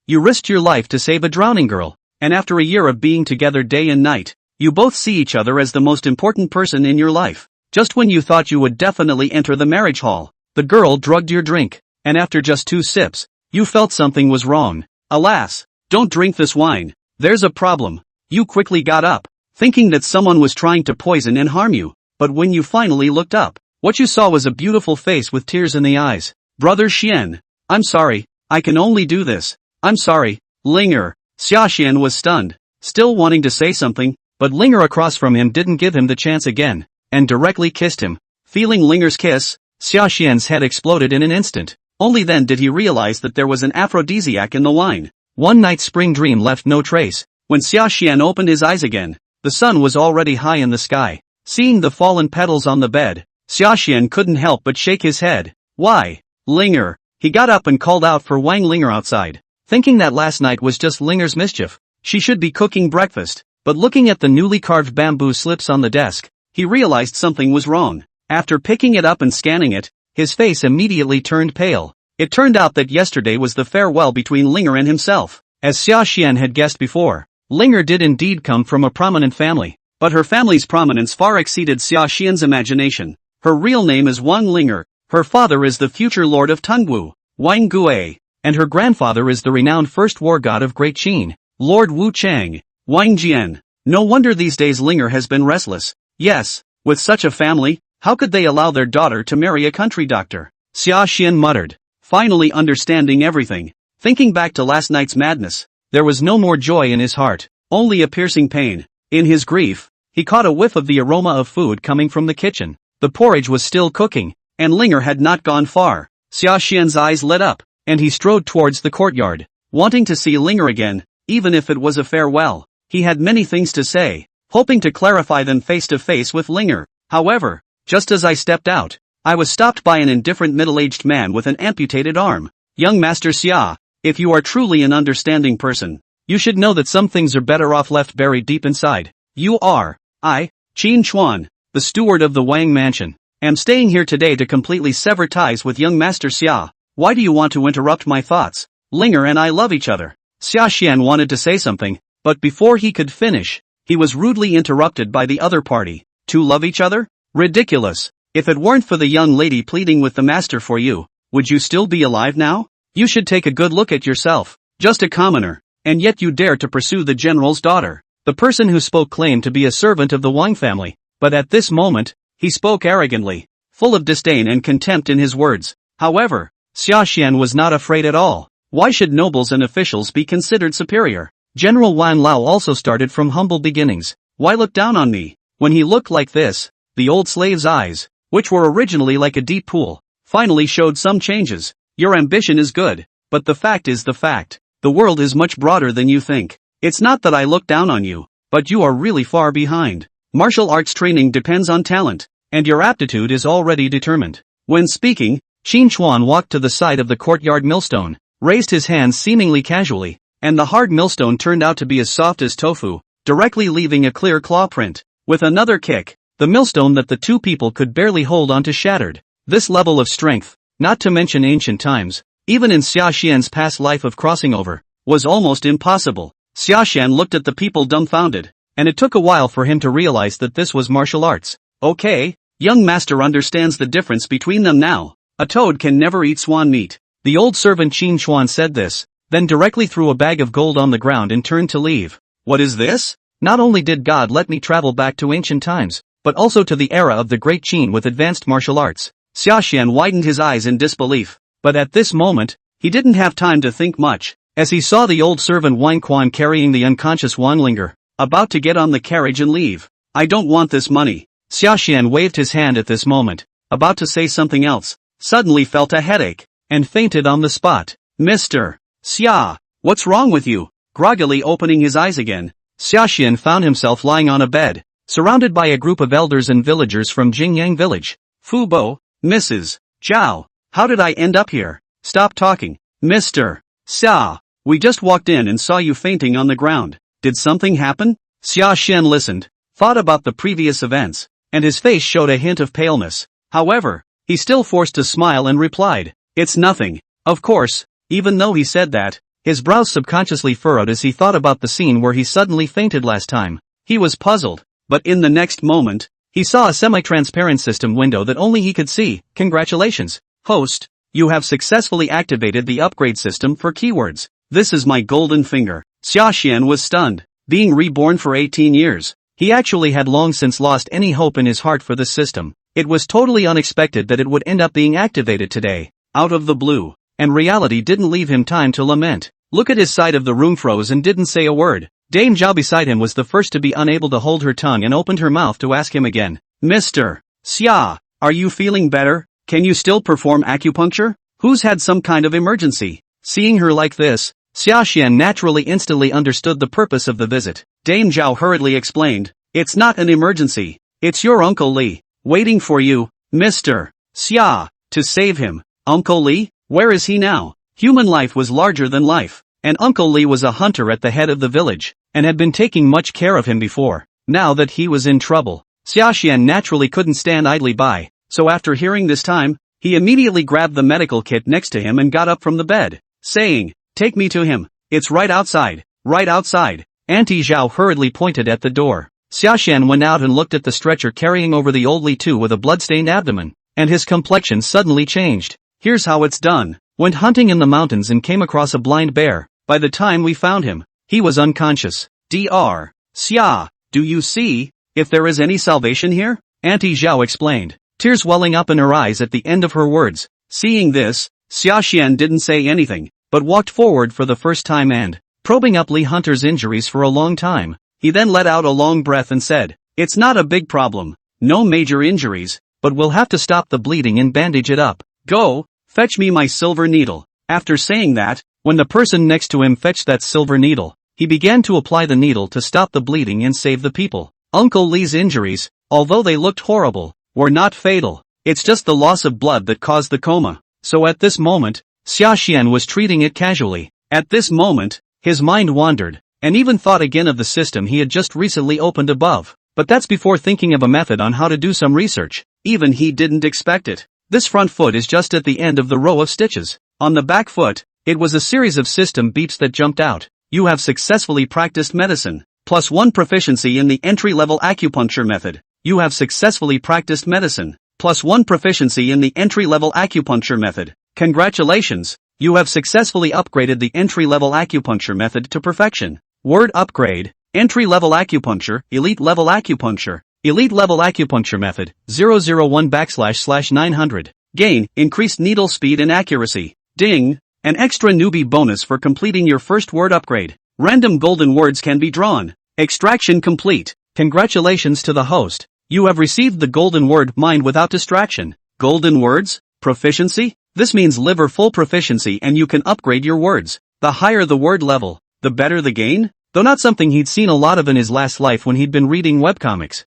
You risked your life to save a drowning girl, and after a year of being together day and night, you both see each other as the most important person in your life. Just when you thought you would definitely enter the marriage hall, the girl drugged your drink, and after just 2 sips, you felt something was wrong. Alas, don't drink this wine. There's a problem. You quickly got up, thinking that someone was trying to poison and harm you, but when you finally looked up, what you saw was a beautiful face with tears in the eyes. Brother Xian, I'm sorry, I can only do this. I'm sorry, Ling'er. Sashan was stunned, still wanting to say something, but Ling'er across from him didn't give him the chance again, and directly kissed him. Feeling Ling'er's kiss, Sashan's head exploded in an instant. Only then did he realize that there was an aphrodisiac in the wine. One night's spring dream left no trace. When Sashan opened his eyes again, the sun was already high in the sky. Seeing the fallen petals on the bed, Sashan couldn't help but shake his head. Why, Ling'er? He got up and called out for Wang Ling'er outside, thinking that last night was just Ling'er's mischief. She should be cooking breakfast, but looking at the newly carved bamboo slips on the desk, he realized something was wrong. After picking it up and scanning it, his face immediately turned pale. It turned out that yesterday was the farewell between Ling'er and himself. As Sashan had guessed before, Ling'er did indeed come from a prominent family, but her family's prominence far exceeded Sashan's imagination. Her real name is Wang Ling'er, her father is the future lord of Tungwu, Wang Gui, and her grandfather is the renowned first war god of Great Qin, Lord Wu Chang, Wang Jian. No wonder these days Ling'er has been restless. Yes, with such a family, how could they allow their daughter to marry a country doctor? Sashan muttered, finally understanding everything. Thinking back to last night's madness, there was no more joy in his heart, only a piercing pain. In his grief, he caught a whiff of the aroma of food coming from the kitchen. The porridge was still cooking, and Ling'er had not gone far. Sashan's eyes lit up, and he strode towards the courtyard, wanting to see Ling'er again, even if it was a farewell. He had many things to say, hoping to clarify them face to face with Ling'er. However, just as I stepped out, I was stopped by an indifferent middle-aged man with an amputated arm. Young Master Xia, if you are truly an understanding person, you should know that some things are better off left buried deep inside. You are, Qin Chuan, the steward of the Wang Mansion, am staying here today to completely sever ties with young Master Xia. Why do you want to interrupt my thoughts? Ling'er and I love each other. Sashan wanted to say something, but before he could finish, he was rudely interrupted by the other party. To love each other? Ridiculous. If it weren't for the young lady pleading with the master for you, would you still be alive now? You should take a good look at yourself. Just a commoner, and yet you dare to pursue the general's daughter. The person who spoke claimed to be a servant of the Wang family, but at this moment, he spoke arrogantly, full of disdain and contempt in his words. However, Sashan was not afraid at all. Why should nobles and officials be considered superior? General Wan Lao also started from humble beginnings. Why look down on me? When he looked like this, the old slave's eyes, which were originally like a deep pool, finally showed some changes. Your ambition is good, but the fact is the fact. The world is much broader than you think. It's not that I look down on you, but you are really far behind. Martial arts training depends on talent, and your aptitude is already determined. When speaking, Qin Chuan walked to the side of the courtyard millstone, raised his hands seemingly casually, and the hard millstone turned out to be as soft as tofu, directly leaving a clear claw print. With another kick, the millstone that the two people could barely hold onto shattered. This level of strength, not to mention ancient times, even in Sashan's past life of crossing over, was almost impossible. Sashan looked at the people dumbfounded, and it took a while for him to realize that this was martial arts. Okay, young master understands the difference between them now. A toad can never eat swan meat. The old servant Qin Chuan said this, then directly threw a bag of gold on the ground and turned to leave. What is this? Not only did God let me travel back to ancient times, but also to the era of the Great Qin with advanced martial arts. Sashan widened his eyes in disbelief, but at this moment, he didn't have time to think much, as he saw the old servant Wang Quan carrying the unconscious Wang Ling'er, about to get on the carriage and leave. I don't want this money. Sashan waved his hand at this moment, about to say something else, suddenly felt a headache, and fainted on the spot. Mr. Xia, what's wrong with you? Groggily opening his eyes again, Sashan found himself lying on a bed, surrounded by a group of elders and villagers from Jingyang village. Fubo, Mrs. Zhao, how did I end up here? Stop talking. Mr. Xia, we just walked in and saw you fainting on the ground. Did something happen? Sashan listened, thought about the previous events, and his face showed a hint of paleness. However, he still forced a smile and replied, it's nothing. Of course, even though he said that, His brows subconsciously furrowed as he thought about the scene where he suddenly fainted last time. He was puzzled, but in the next moment, he saw a semi-transparent system window that only he could see. Congratulations, host, you have successfully activated the upgrade system for keywords. This is my golden finger. Sashan was stunned. Being reborn for 18 years, he actually had long since lost any hope in his heart for this system. It was totally unexpected that it would end up being activated today, out of the blue, and reality didn't leave him time to lament. Look at his side of the room froze and didn't say a word. Dame Zhao beside him was the first to be unable to hold her tongue and opened her mouth to ask him again. Mr. Xia, are you feeling better? Can you still perform acupuncture? Who's had some kind of emergency? Seeing her like this, Sashan naturally instantly understood the purpose of the visit. Dame Zhao hurriedly explained, it's not an emergency. It's your Uncle Li, waiting for you, Mr. Xia, to save him. Uncle Li? Where is he now? Human life was larger than life, and Uncle Li was a hunter at the head of the village, and had been taking much care of him before. Now that he was in trouble, Sashan naturally couldn't stand idly by, so after hearing this time, he immediately grabbed the medical kit next to him and got up from the bed, saying, take me to him. It's right outside, right outside. Auntie Zhao hurriedly pointed at the door. Sashan went out and looked at the stretcher carrying over the old Li Tu with a bloodstained abdomen, and his complexion suddenly changed. Here's how it's done. Went hunting in the mountains and came across a blind bear. By the time we found him, he was unconscious. Dr. Xia, do you see if there is any salvation here? Auntie Zhao explained, tears welling up in her eyes at the end of her words. Seeing this, Sashan didn't say anything, but walked forward for the first time and, probing up Li Hunter's injuries for a long time, he then let out a long breath and said, it's not a big problem, no major injuries, but we'll have to stop the bleeding and bandage it up. Go, fetch me my silver needle. After saying that, when the person next to him fetched that silver needle, he began to apply the needle to stop the bleeding and save the people. Uncle Li's injuries, although they looked horrible, were not fatal. It's just the loss of blood that caused the coma. So at this moment, Sashan was treating it casually. At this moment, his mind wandered, and even thought again of the system he had just recently opened above. But that's before thinking of a method on how to do some research. Even he didn't expect it. This front foot is just at the end of the row of stitches. On the back foot, it was a series of system beeps that jumped out. You have successfully practiced medicine. +1 proficiency in the entry-level acupuncture method. You have successfully practiced medicine. +1 proficiency in the entry-level acupuncture method. Congratulations, you have successfully upgraded the entry-level acupuncture method to perfection. Word upgrade, entry-level acupuncture, elite-level acupuncture. Elite-level acupuncture method, 001//900. Gain, increased needle speed and accuracy. Ding, an extra newbie bonus for completing your first word upgrade. Random golden words can be drawn. Extraction complete. Congratulations to the host. You have received the golden word mind without distraction. Golden words? Proficiency? This means liver full proficiency and you can upgrade your words. The higher the word level, the better the gain? Though not something he'd seen a lot of in his last life when he'd been reading webcomics.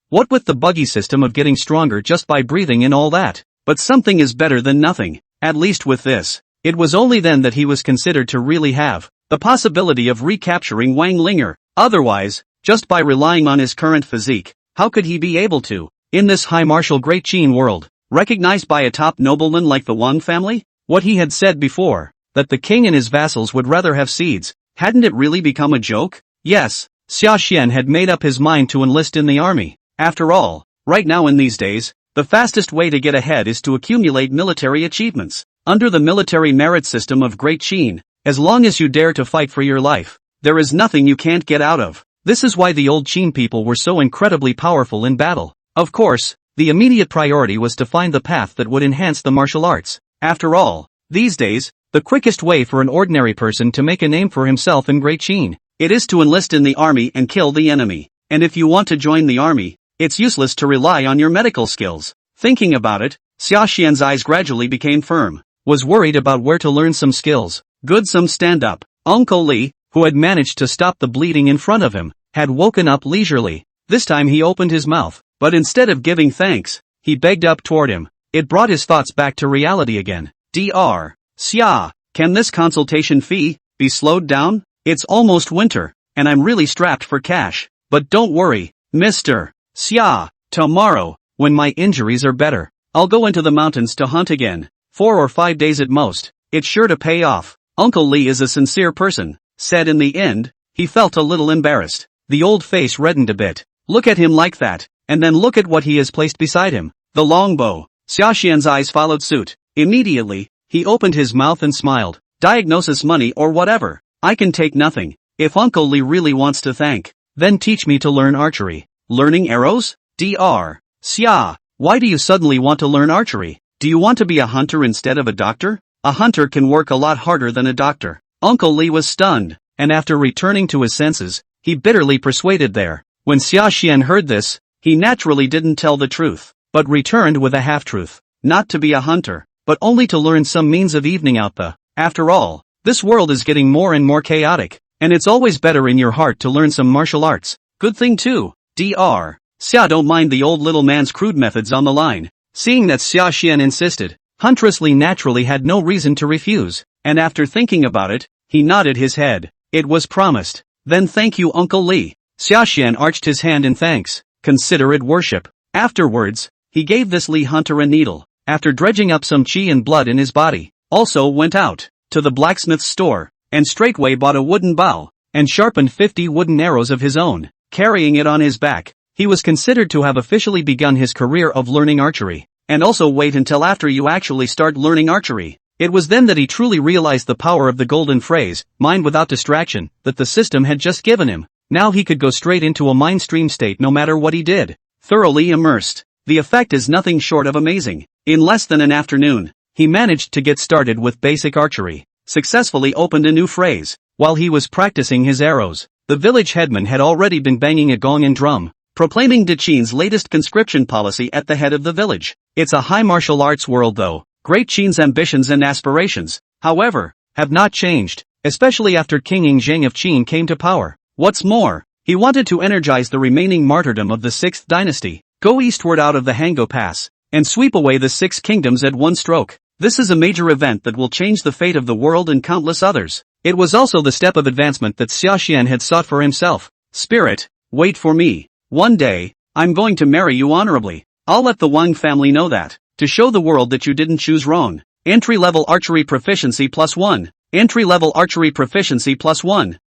What with the buggy system of getting stronger just by breathing and all that? But something is better than nothing, at least with this. It was only then that he was considered to really have the possibility of recapturing Wang Ling'er. Otherwise, just by relying on his current physique, how could he be able to, in this high martial great Qin world, recognized by a top nobleman like the Wang family? What he had said before, that the king and his vassals would rather have seeds, hadn't it really become a joke? Yes, Sashan had made up his mind to enlist in the army. After all, right now in these days, the fastest way to get ahead is to accumulate military achievements. Under the military merit system of Great Qin, as long as you dare to fight for your life, there is nothing you can't get out of. This is why the old Qin people were so incredibly powerful in battle. Of course, the immediate priority was to find the path that would enhance the martial arts. After all, these days, the quickest way for an ordinary person to make a name for himself in Great Qin, it is to enlist in the army and kill the enemy. And if you want to join the army, it's useless to rely on your medical skills. Thinking about it, Sashan's eyes gradually became firm. Was worried about where to learn some skills. Good some stand-up. Uncle Li, who had managed to stop the bleeding in front of him, had woken up leisurely. This time he opened his mouth, but instead of giving thanks, he begged up toward him. It brought his thoughts back to reality again. Dr. Xia, can this consultation fee be slowed down? It's almost winter, and I'm really strapped for cash. But don't worry, Mr. Xia, tomorrow, when my injuries are better, I'll go into the mountains to hunt again. 4 or 5 days at most. It's sure to pay off. Uncle Lee is a sincere person, said in the end. He felt a little embarrassed. The old face reddened a bit. Look at him like that, and then look at what he has placed beside him. The longbow. Sashan's eyes followed suit. Immediately, he opened his mouth and smiled. Diagnosis money or whatever. I can take nothing. If Uncle Lee really wants to thank, then teach me to learn archery. Learning arrows? Dr. Xia, why do you suddenly want to learn archery? Do you want to be a hunter instead of a doctor? A hunter can work a lot harder than a doctor. Uncle Lee was stunned, and after returning to his senses, he bitterly persuaded there. When Sashan heard this, he naturally didn't tell the truth, but returned with a half-truth. Not to be a hunter, but only to learn some means of evening out the. After all, this world is getting more and more chaotic, and it's always better in your heart to learn some martial arts. Good thing too. Dr. Xia don't mind the old little man's crude methods on the line. Seeing that Sashan insisted, Huntress Lee naturally had no reason to refuse, and after thinking about it, he nodded his head. It was promised. Then thank you Uncle Lee. Sashan arched his hand in thanks. Consider it worship. Afterwards, he gave this Lee hunter a needle. After dredging up some chi and blood in his body, also went out to the blacksmith's store, and straightway bought a wooden bow, and sharpened 50 wooden arrows of his own, carrying it on his back. He was considered to have officially begun his career of learning archery. And also wait until after you actually start learning archery. It was then that he truly realized the power of the golden phrase, mind without distraction, that the system had just given him. Now he could go straight into a mind stream state no matter what he did. Thoroughly immersed. The effect is nothing short of amazing. In less than an afternoon, he managed to get started with basic archery. Successfully opened a new phrase. While he was practicing his arrows, the village headman had already been banging a gong and drum, proclaiming Qin's latest conscription policy at the head of the village. It's a high martial arts world though. Great Qin's ambitions and aspirations, however, have not changed, especially after King Yingzheng of Qin came to power. What's more, he wanted to energize the remaining martyrdom of the 6th dynasty, go eastward out of the Hango Pass, and sweep away the 6 kingdoms at one stroke. This is a major event that will change the fate of the world and countless others. It was also the step of advancement that Sashan had sought for himself. Spirit, wait for me. One day, I'm going to marry you honorably. I'll let the Wang family know that, to show the world that you didn't choose wrong. Entry-level archery proficiency +1. Entry-level archery proficiency +1.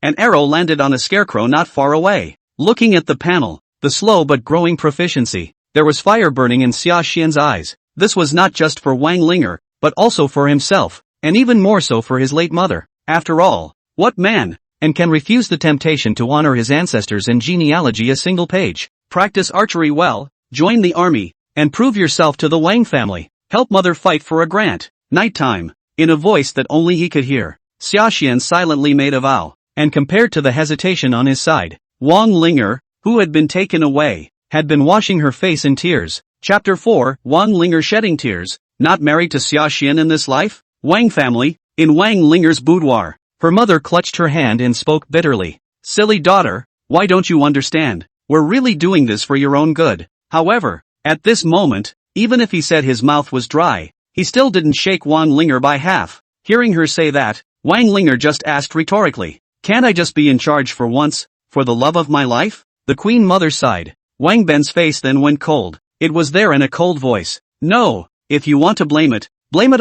An arrow landed on a scarecrow not far away. Looking at the panel, the slow but growing proficiency, there was fire burning in Sashan's eyes. This was not just for Wang Ling'er, but also for himself, and even more so for his late mother. After all, what man and can refuse the temptation to honor his ancestors and genealogy a single page? Practice archery well, join the army, and prove yourself to the Wang family. Help mother fight for a grant. Nighttime. In a voice that only he could hear, Sashan silently made a vow, and compared to the hesitation on his side, Wang Ling'er, who had been taken away, had been washing her face in tears. Chapter 4, Wang Ling'er shedding tears. Not married to Sashan in this life? Wang family. In Wang Ling'er's boudoir, her mother clutched her hand and spoke bitterly. Silly daughter, why don't you understand? We're really doing this for your own good. However, at this moment, even if he said his mouth was dry, he still didn't shake Wang Ling'er by half. Hearing her say that, Wang Ling'er just asked rhetorically, can't I just be in charge for once, for the love of my life? The queen mother sighed. Wang Ben's face then went cold. It was there in a cold voice. No, if you want to blame it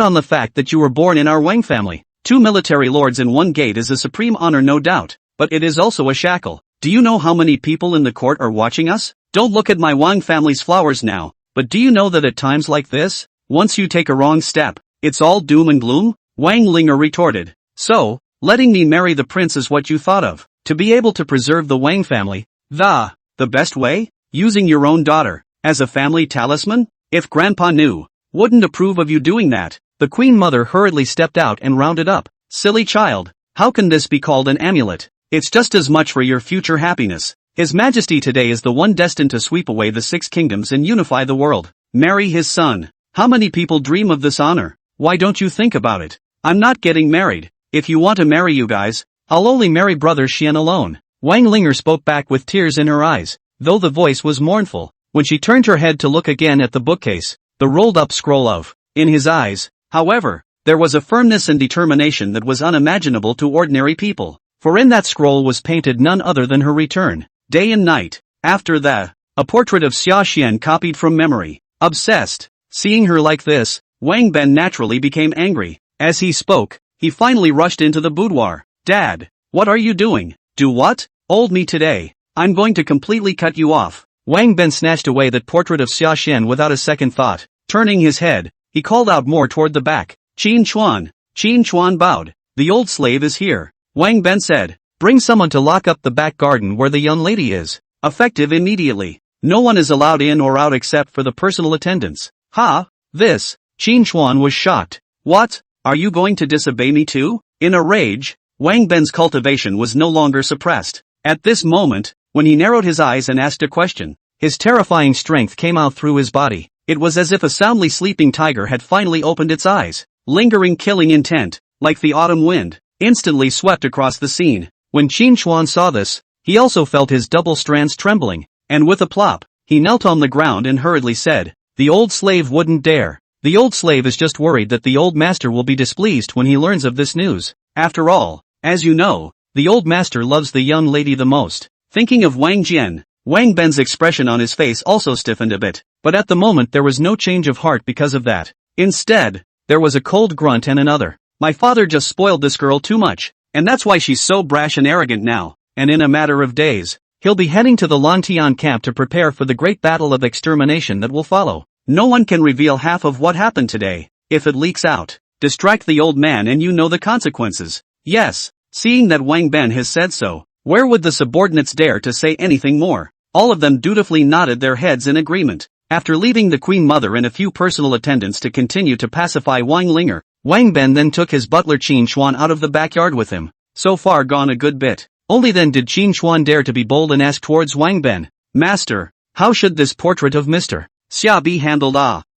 on the fact that you were born in our Wang family. 2 military lords in one gate is a supreme honor no doubt, but it is also a shackle. Do you know how many people in the court are watching us? Don't look at my Wang family's flowers now, but do you know that at times like this, once you take a wrong step, it's all doom and gloom? Wang Ling'er retorted. So, letting me marry the prince is what you thought of, to be able to preserve the Wang family? The best way? Using your own daughter, as a family talisman? If grandpa knew, wouldn't approve of you doing that. The queen mother hurriedly stepped out and rounded up. Silly child, how can this be called an amulet? It's just as much for your future happiness. His Majesty today is the one destined to sweep away the 6 kingdoms and unify the world. Marry his son. How many people dream of this honor? Why don't you think about it? I'm not getting married. If you want to marry you guys, I'll only marry brother Xian alone. Wang Ling'er spoke back with tears in her eyes, though the voice was mournful. When she turned her head to look again at the bookcase, the rolled-up scroll of, in his eyes, however, there was a firmness and determination that was unimaginable to ordinary people. For in that scroll was painted none other than her return, day and night. After that, a portrait of Sashan copied from memory. Obsessed. Seeing her like this, Wang Ben naturally became angry. As he spoke, he finally rushed into the boudoir. Dad, what are you doing? Do what? Old me today. I'm going to completely cut you off. Wang Ben snatched away that portrait of Sashan without a second thought. Turning his head, he called out more toward the back. Qin Chuan. Qin Chuan bowed. The old slave is here. Wang Ben said. Bring someone to lock up the back garden where the young lady is. Effective immediately. No one is allowed in or out except for the personal attendants. Ha! This. Qin Chuan was shocked. What? Are you going to disobey me too? In a rage, Wang Ben's cultivation was no longer suppressed. At this moment, when he narrowed his eyes and asked a question, his terrifying strength came out through his body. It was as if a soundly sleeping tiger had finally opened its eyes. Lingering killing intent, like the autumn wind, instantly swept across the scene. When Qin Chuan saw this, he also felt his double strands trembling, and with a plop, he knelt on the ground and hurriedly said, "The old slave wouldn't dare." The old slave is just worried that the old master will be displeased when he learns of this news. After all, as you know, the old master loves the young lady the most. Thinking of Wang Jian, Wang Ben's expression on his face also stiffened a bit, but at the moment there was no change of heart because of that. Instead, there was a cold grunt and another. My father just spoiled this girl too much, and that's why she's so brash and arrogant now, and in a matter of days, he'll be heading to the Lantian camp to prepare for the great battle of extermination that will follow. No one can reveal half of what happened today. If it leaks out, distract the old man and you know the consequences. Yes, seeing that Wang Ben has said so, where would the subordinates dare to say anything more? All of them dutifully nodded their heads in agreement. After leaving the queen mother and a few personal attendants to continue to pacify Wang Ling'er, Wang Ben then took his butler Qin Chuan out of the backyard with him. So far gone a good bit. Only then did Qin Chuan dare to be bold and ask towards Wang Ben, "Master, how should this portrait of Mr. Xia be handled?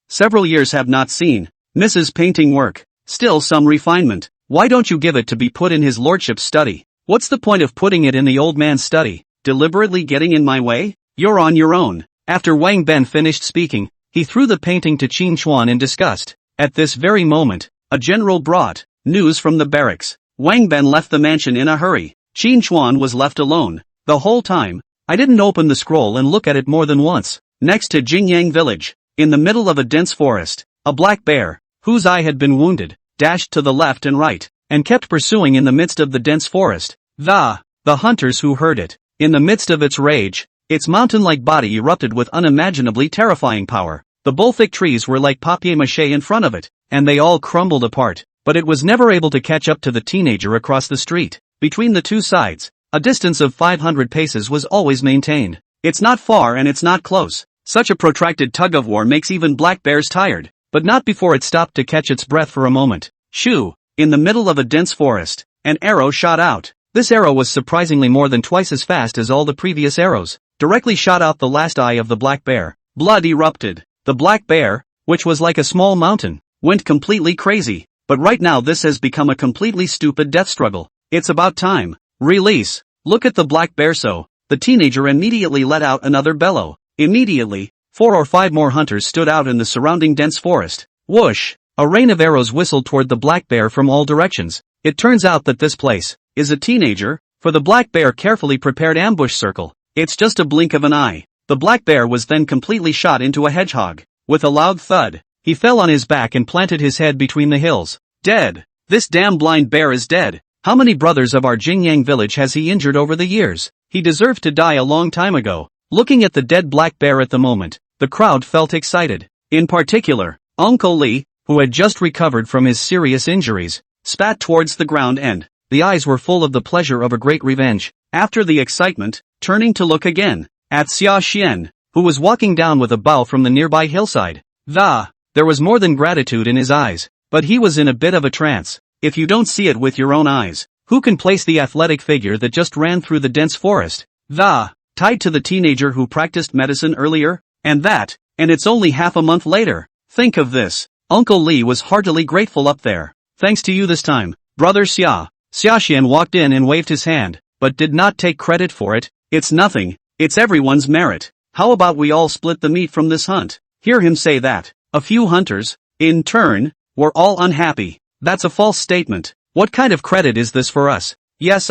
Several years have not seen Mrs. painting work. Still some refinement. Why don't you give it to be put in his lordship's study? What's the point of putting it in the old man's study? Deliberately getting in my way? You're on your own." After Wang Ben finished speaking, he threw the painting to Qin Chuan in disgust. At this very moment, a general brought news from the barracks. Wang Ben left the mansion in a hurry. Qin Chuan was left alone. The whole time, I didn't open the scroll and look at it more than once. Next to Jingyang village, in the middle of a dense forest, a black bear, whose eye had been wounded, dashed to the left and right, and kept pursuing in the midst of the dense forest. The hunters who heard it, in the midst of its rage, its mountain-like body erupted with unimaginably terrifying power. The bull-thick trees were like papier-mâché in front of it, and they all crumbled apart, but it was never able to catch up to the teenager across the street. Between the two sides, a distance of 500 paces was always maintained. It's not far and it's not close. Such a protracted tug-of-war makes even black bears tired, but not before it stopped to catch its breath for a moment. Shoo! In the middle of a dense forest, an arrow shot out. This arrow was surprisingly more than twice as fast as all the previous arrows. Directly shot out the last eye of the black bear. Blood erupted. The black bear, which was like a small mountain, went completely crazy. But right now this has become a completely stupid death struggle. It's about time. Release. Look at the black bear. So, the teenager immediately let out another bellow. Immediately, 4 or 5 more hunters stood out in the surrounding dense forest. Whoosh! A rain of arrows whistled toward the black bear from all directions. It turns out that this place is a teenager, for the black bear carefully prepared ambush circle. It's just a blink of an eye. The black bear was then completely shot into a hedgehog. With a loud thud, he fell on his back and planted his head between the hills. Dead. This damn blind bear is dead. How many brothers of our Jingyang village has he injured over the years? He deserved to die a long time ago. Looking at the dead black bear at the moment, the crowd felt excited. In particular, Uncle Li, who had just recovered from his serious injuries, spat towards the ground and the eyes were full of the pleasure of a great revenge. After the excitement, turning to look again at Xia Xian, who was walking down with a bow from the nearby hillside. There was more than gratitude in his eyes, but he was in a bit of a trance. If you don't see it with your own eyes, who can place the athletic figure that just ran through the dense forest? Tied to the teenager who practiced medicine earlier? And it's only half a month later. Think of this. Uncle Li was heartily grateful up there. Thanks to you this time, brother Xia. Xia Xian walked in and waved his hand, but did not take credit for it. It's nothing. It's everyone's merit. How about we all split the meat from this hunt? Hear him say that. A few hunters, in turn, were all unhappy. That's a false statement. What kind of credit is this for us? Yes,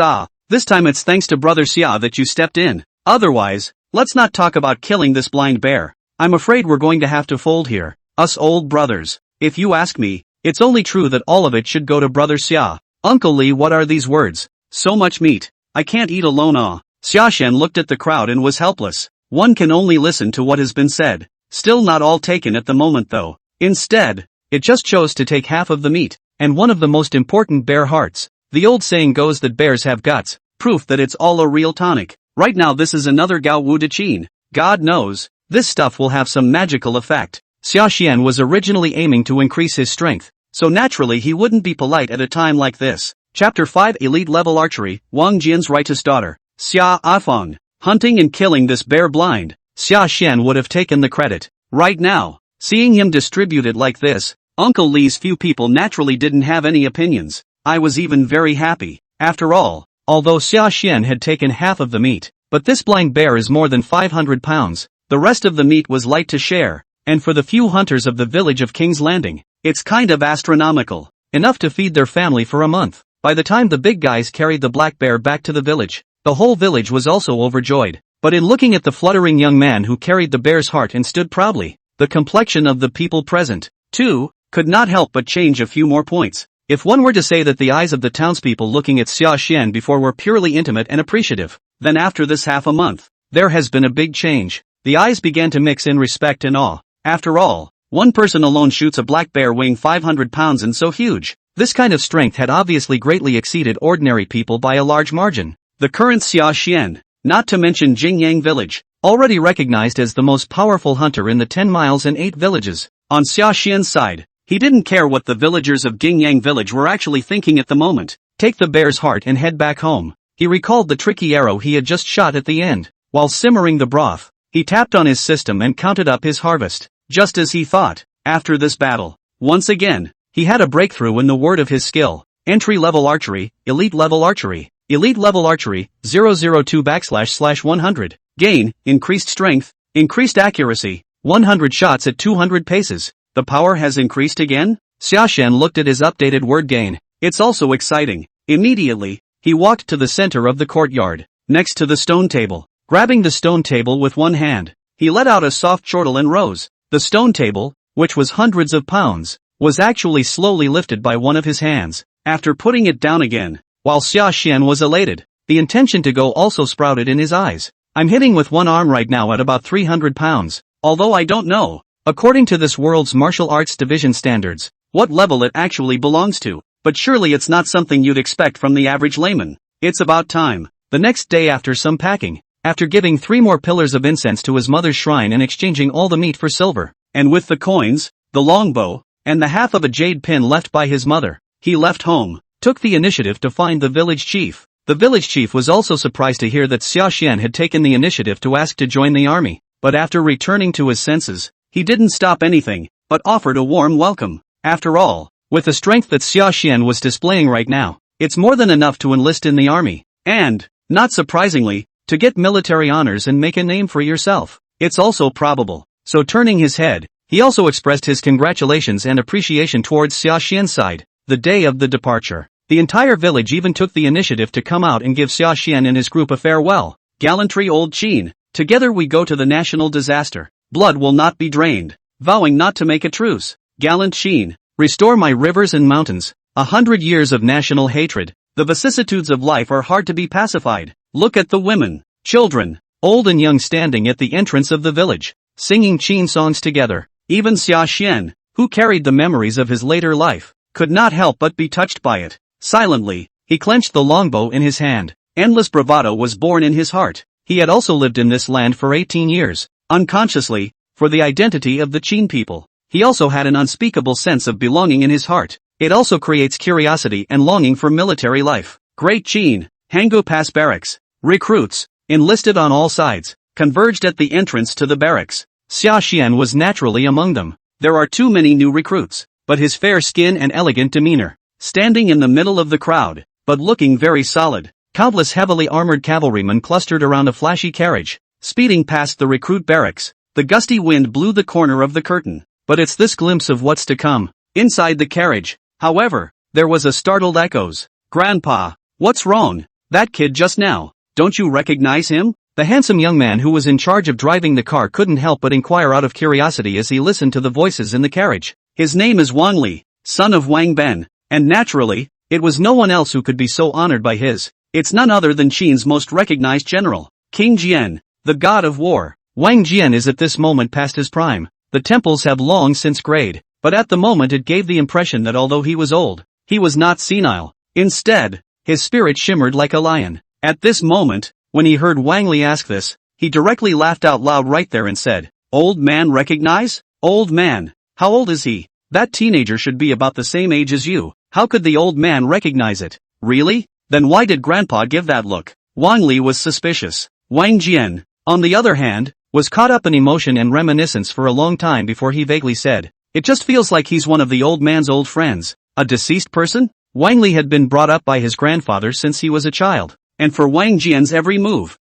this time it's thanks to brother Xia that you stepped in. Otherwise, let's not talk about killing this blind bear. I'm afraid we're going to have to fold here. Us old brothers. If you ask me, It's only true that all of it should go to Brother Xia. Uncle Li, what are these words? So much meat. I can't eat alone. Sashan looked at the crowd and was helpless. One can only listen to what has been said. Still not all taken at the moment though. Instead, it just chose to take half of the meat, and one of the most important bear hearts. The old saying goes that bears have guts, proof that it's all a real tonic. Right now this is another Gao Wu de Qin. God knows, this stuff will have some magical effect. Sashan was originally aiming to increase his strength, so naturally he wouldn't be polite at a time like this. Chapter 5 Elite Level Archery, Wang Jian's righteous daughter. Xia Afeng. Hunting and killing this bear blind. Sashan would have taken the credit. Right now, seeing him distributed like this, Uncle Li's few people naturally didn't have any opinions. I was even very happy. After all, although Sashan had taken half of the meat, but this blind bear is more than 500 pounds, the rest of the meat was light to share, and for the few hunters of the village of King's Landing, it's kind of astronomical. Enough to feed their family for a month. By the time the big guys carried the black bear back to the village, the whole village was also overjoyed. But in looking at the fluttering young man who carried the bear's heart and stood proudly, the complexion of the people present, too, could not help but change a few more points. If one were to say that the eyes of the townspeople looking at Sashan before were purely intimate and appreciative, then after this half a month, there has been a big change. The eyes began to mix in respect and awe. After all, one person alone shoots a black bear weighing 500 pounds and so huge. This kind of strength had obviously greatly exceeded ordinary people by a large margin. The current Sashan, not to mention Jingyang village, already recognized as the most powerful hunter in the 10 miles and 8 villages. On Sashan's side, he didn't care what the villagers of Jingyang village were actually thinking at the moment. Take the bear's heart and head back home. He recalled the tricky arrow he had just shot at the end. While simmering the broth, he tapped on his system and counted up his harvest. Just as he thought, after this battle, once again, he had a breakthrough in the word of his skill. Entry-level archery, elite level archery, 002/100. Gain, increased strength, increased accuracy, 100 shots at 200 paces. The power has increased again? Sashan looked at his updated word gain. It's also exciting. Immediately, he walked to the center of the courtyard, next to the stone table. Grabbing the stone table with one hand, he let out a soft chortle and rose. The stone table, which was hundreds of pounds, was actually slowly lifted by one of his hands. After putting it down again, while Sashan was elated, the intention to go also sprouted in his eyes. I'm hitting with one arm right now at about 300 pounds, although I don't know, according to this world's martial arts division standards, what level it actually belongs to, but surely it's not something you'd expect from the average layman. It's about time. The next day after some packing, after giving 3 more pillars of incense to his mother's shrine and exchanging all the meat for silver, and with the coins, the longbow, and the half of a jade pin left by his mother, he left home, took the initiative to find the village chief. The village chief was also surprised to hear that Sashan had taken the initiative to ask to join the army, but after returning to his senses, he didn't stop anything, but offered a warm welcome. After all, with the strength that Sashan was displaying right now, it's more than enough to enlist in the army, and, not surprisingly, to get military honors and make a name for yourself. It's also probable. So turning his head, he also expressed his congratulations and appreciation towards Sashan's side. The day of the departure, the entire village even took the initiative to come out and give Sashan and his group a farewell. Gallantry old Qin, together we go to the national disaster. Blood will not be drained. Vowing not to make a truce. Gallant Qin, restore my rivers and mountains. 100 years of national hatred. The vicissitudes of life are hard to be pacified. Look at the women, children, old and young standing at the entrance of the village, singing Qin songs together. Even Sashan, who carried the memories of his later life, could not help but be touched by it. Silently, he clenched the longbow in his hand. Endless bravado was born in his heart. He had also lived in this land for 18 years, unconsciously, for the identity of the Qin people. He also had an unspeakable sense of belonging in his heart. It also creates curiosity and longing for military life. Great Qin, Hangu Pass Barracks. Recruits, enlisted on all sides, converged at the entrance to the barracks. Sashan was naturally among them. There are too many new recruits, but his fair skin and elegant demeanor, standing in the middle of the crowd, but looking very solid. Countless heavily armored cavalrymen clustered around a flashy carriage, speeding past the recruit barracks. The gusty wind blew the corner of the curtain, but it's this glimpse of what's to come. Inside the carriage, however, there was a startled echoes. Grandpa, what's wrong? That kid just now. Don't you recognize him? The handsome young man who was in charge of driving the car couldn't help but inquire out of curiosity as he listened to the voices in the carriage. His name is Wang Li, son of Wang Ben, and naturally, it was no one else who could be so honored by his. It's none other than Qin's most recognized general, King Jian, the god of war. Wang Jian is at this moment past his prime. The temples have long since grayed, but at the moment it gave the impression that although he was old, he was not senile. Instead, his spirit shimmered like a lion. At this moment, when he heard Wang Li ask this, he directly laughed out loud right there and said, "Old man recognize? Old man? How old is he? That teenager should be about the same age as you. How could the old man recognize it? Really? Then why did grandpa give that look?" Wang Li was suspicious. Wang Jian, on the other hand, was caught up in emotion and reminiscence for a long time before he vaguely said, "It just feels like he's one of the old man's old friends." A deceased person? Wang Li had been brought up by his grandfather since he was a child, and for Wang Jian's every move,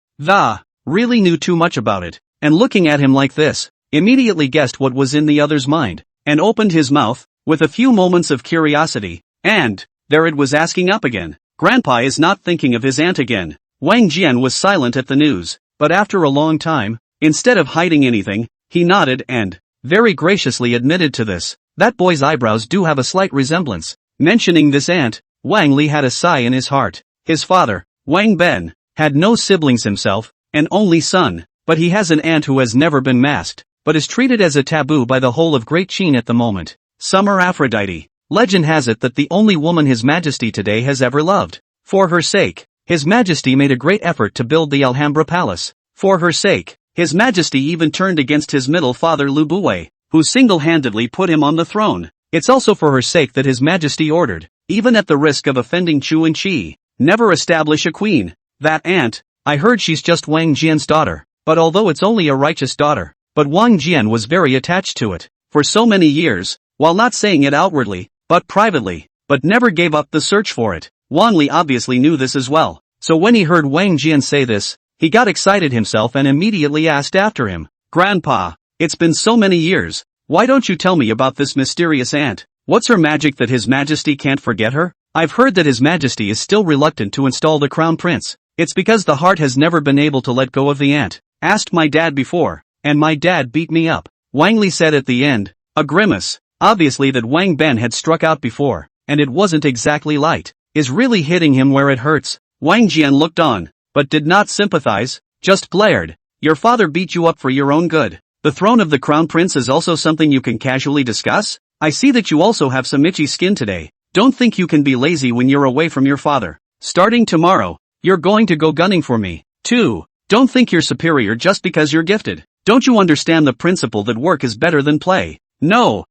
really knew too much about it, and looking at him like this, immediately guessed what was in the other's mind, and opened his mouth, with a few moments of curiosity, and, there it was asking up again. Grandpa is not thinking of his aunt again. Wang Jian was silent at the news, but after a long time, instead of hiding anything, he nodded and, very graciously admitted to this. That boy's eyebrows do have a slight resemblance. Mentioning this aunt, Wang Li had a sigh in his heart. His father, Wang Ben, had no siblings himself, an only son, but he has an aunt who has never been masked, but is treated as a taboo by the whole of Great Qin at the moment. Summer Aphrodite. Legend has it that the only woman His Majesty today has ever loved. For her sake, His Majesty made a great effort to build the Alhambra Palace. For her sake, His Majesty even turned against his middle father Lu Buwei, who single-handedly put him on the throne. It's also for her sake that His Majesty ordered, even at the risk of offending Chu and Qi, never establish a queen. That aunt, I heard she's just Wang Jian's daughter, but although it's only a righteous daughter, but Wang Jian was very attached to it, for so many years, while not saying it outwardly, but privately, but never gave up the search for it. Wang Li obviously knew this as well, so when he heard Wang Jian say this, he got excited himself and immediately asked after him, "Grandpa, it's been so many years, why don't you tell me about this mysterious aunt? What's her magic that His Majesty can't forget her? I've heard that His Majesty is still reluctant to install the crown prince. It's because the heart has never been able to let go of the aunt. Asked my dad before, and my dad beat me up." Wang Li said at the end, a grimace, obviously that Wang Ben had struck out before, and it wasn't exactly light, is really hitting him where it hurts. Wang Jian looked on, but did not sympathize, just glared. "Your father beat you up for your own good. The throne of the crown prince is also something you can casually discuss? I see that you also have some itchy skin today. Don't think you can be lazy when you're away from your father. Starting tomorrow, you're going to go gunning for me, too. Don't think you're superior just because you're gifted. Don't you understand the principle that work is better than play?" No,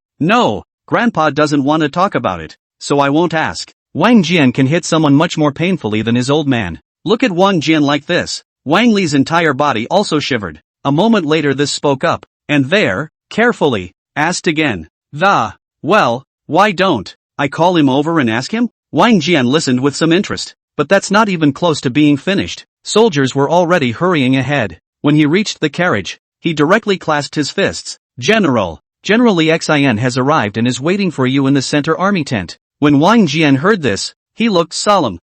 Grandpa doesn't want to talk about it, so I won't ask. Wang Jian can hit someone much more painfully than his old man. Look at Wang Jian like this. Wang Li's entire body also shivered. A moment later this spoke up, and there, carefully, asked again. Well, why don't I call him over and ask him? Wang Jian listened with some interest, but that's not even close to being finished. Soldiers were already hurrying ahead. When he reached the carriage, he directly clasped his fists. General Li Xin has arrived and is waiting for you in the center army tent. When Wang Jian heard this, he looked solemn.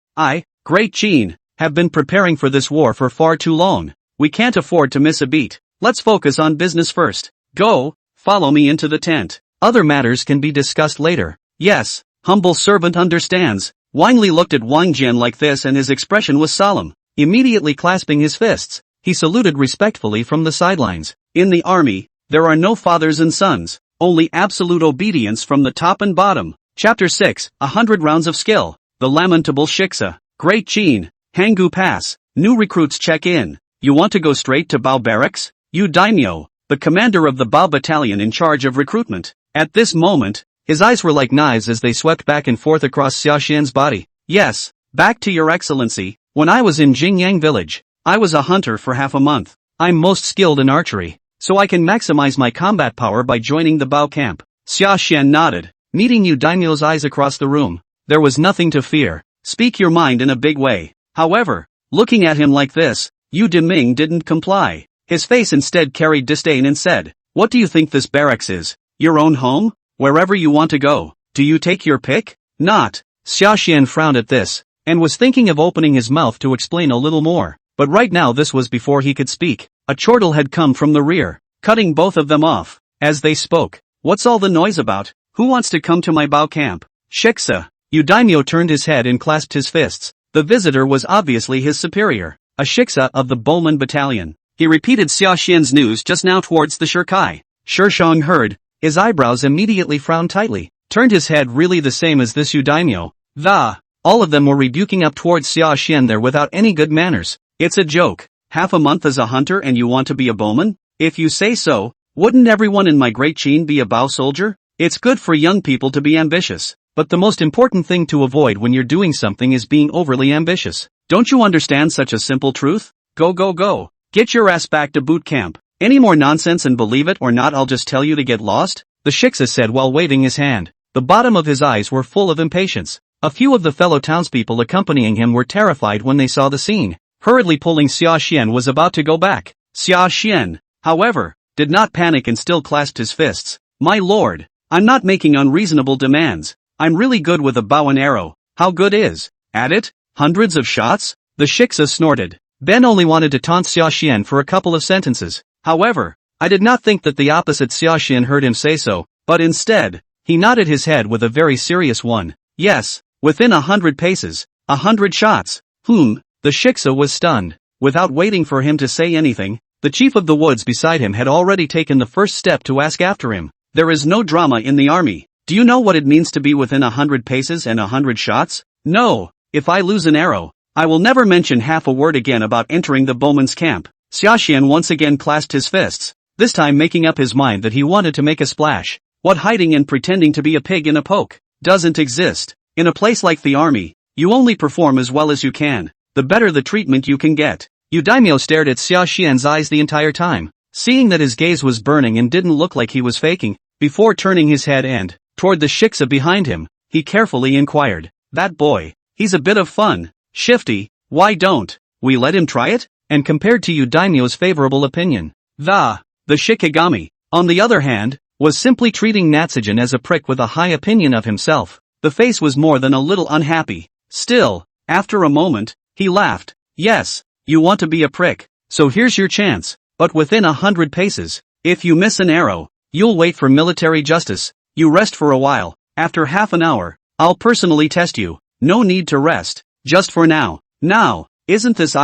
Great Qin, have been preparing for this war for far too long. We can't afford to miss a beat. Let's focus on business first. Go, follow me into the tent. Other matters can be discussed later. Yes, humble servant understands. Wang Li looked at Wang Jian like this and his expression was solemn. Immediately clasping his fists, he saluted respectfully from the sidelines. In the army, there are no fathers and sons, only absolute obedience from the top and bottom. Chapter 6, 100 Rounds of Skill. The Lamentable Shiksa. Great Qin, Hanggu Pass. New recruits check in. You want to go straight to Bao Barracks? Yu Daimyo, the commander of the Bao battalion in charge of recruitment. At this moment, his eyes were like knives as they swept back and forth across Sashan's body. Yes, back to your excellency. When I was in Jingyang village, I was a hunter for half a month. I'm most skilled in archery, so I can maximize my combat power by joining the Bao camp. Sashan nodded, meeting Yu Daimyo's eyes across the room. There was nothing to fear. Speak your mind in a big way. However, looking at him like this, Yu Deming didn't comply. His face instead carried disdain and said, "What do you think this barracks is? Your own home? Wherever you want to go. Do you take your pick?" Not. Sashan frowned at this, and was thinking of opening his mouth to explain a little more, but right now this was before he could speak. A chortle had come from the rear, cutting both of them off. As they spoke, "What's all the noise about? Who wants to come to my bow camp? Shiksa. Daimyo turned his head and clasped his fists. The visitor was obviously his superior, a shiksa of the bowmen battalion. He repeated Sashan's news just now towards the Shirkai. Shishong heard. His eyebrows immediately frowned tightly, turned his head really the same as this Daimyo. All of them were rebuking up towards Sashan there without any good manners. It's a joke. Half a month as a hunter and you want to be a bowman? If you say so, wouldn't everyone in my great Qin be a bow soldier? It's good for young people to be ambitious, but the most important thing to avoid when you're doing something is being overly ambitious. Don't you understand such a simple truth? Go. Get your ass back to boot camp. Any more nonsense and believe it or not I'll just tell you to get lost, the shiksa said while waving his hand. The bottom of his eyes were full of impatience. A few of the fellow townspeople accompanying him were terrified when they saw the scene. Hurriedly pulling Sashan was about to go back. Sashan, however, did not panic and still clasped his fists. My lord, I'm not making unreasonable demands. I'm really good with a bow and arrow. How good is? At it? Hundreds of shots? The shiksa snorted. Ben only wanted to taunt Sashan for a couple of sentences. However, I did not think that the opposite Sashan heard him say so, but instead, he nodded his head with a very serious one. Yes, within 100 paces, 100 shots. The shiksa was stunned. Without waiting for him to say anything, the chief of the woods beside him had already taken the first step to ask after him. There is no drama in the army. Do you know what it means to be within 100 paces and 100 shots? No, if I lose an arrow, I will never mention half a word again about entering the bowman's camp. Sashan once again clasped his fists, this time making up his mind that he wanted to make a splash. What hiding and pretending to be a pig in a poke doesn't exist. In a place like the army, you only perform as well as you can, the better the treatment you can get. Daimyo stared at Sashan's eyes the entire time, seeing that his gaze was burning and didn't look like he was faking. Before turning his head and, toward the shiksa behind him, he carefully inquired, that boy, he's a bit of fun, shifty, why don't we let him try it? And compared to Daimyo's favorable opinion, the Shikigami, on the other hand, was simply treating Natsujan as a prick with a high opinion of himself. The face was more than a little unhappy. Still, after a moment, he laughed. Yes, you want to be a prick, so here's your chance, but within 100 paces. If you miss an arrow, you'll wait for military justice. You rest for a while. After half an hour, I'll personally test you. No need to rest, just for now. Now, isn't this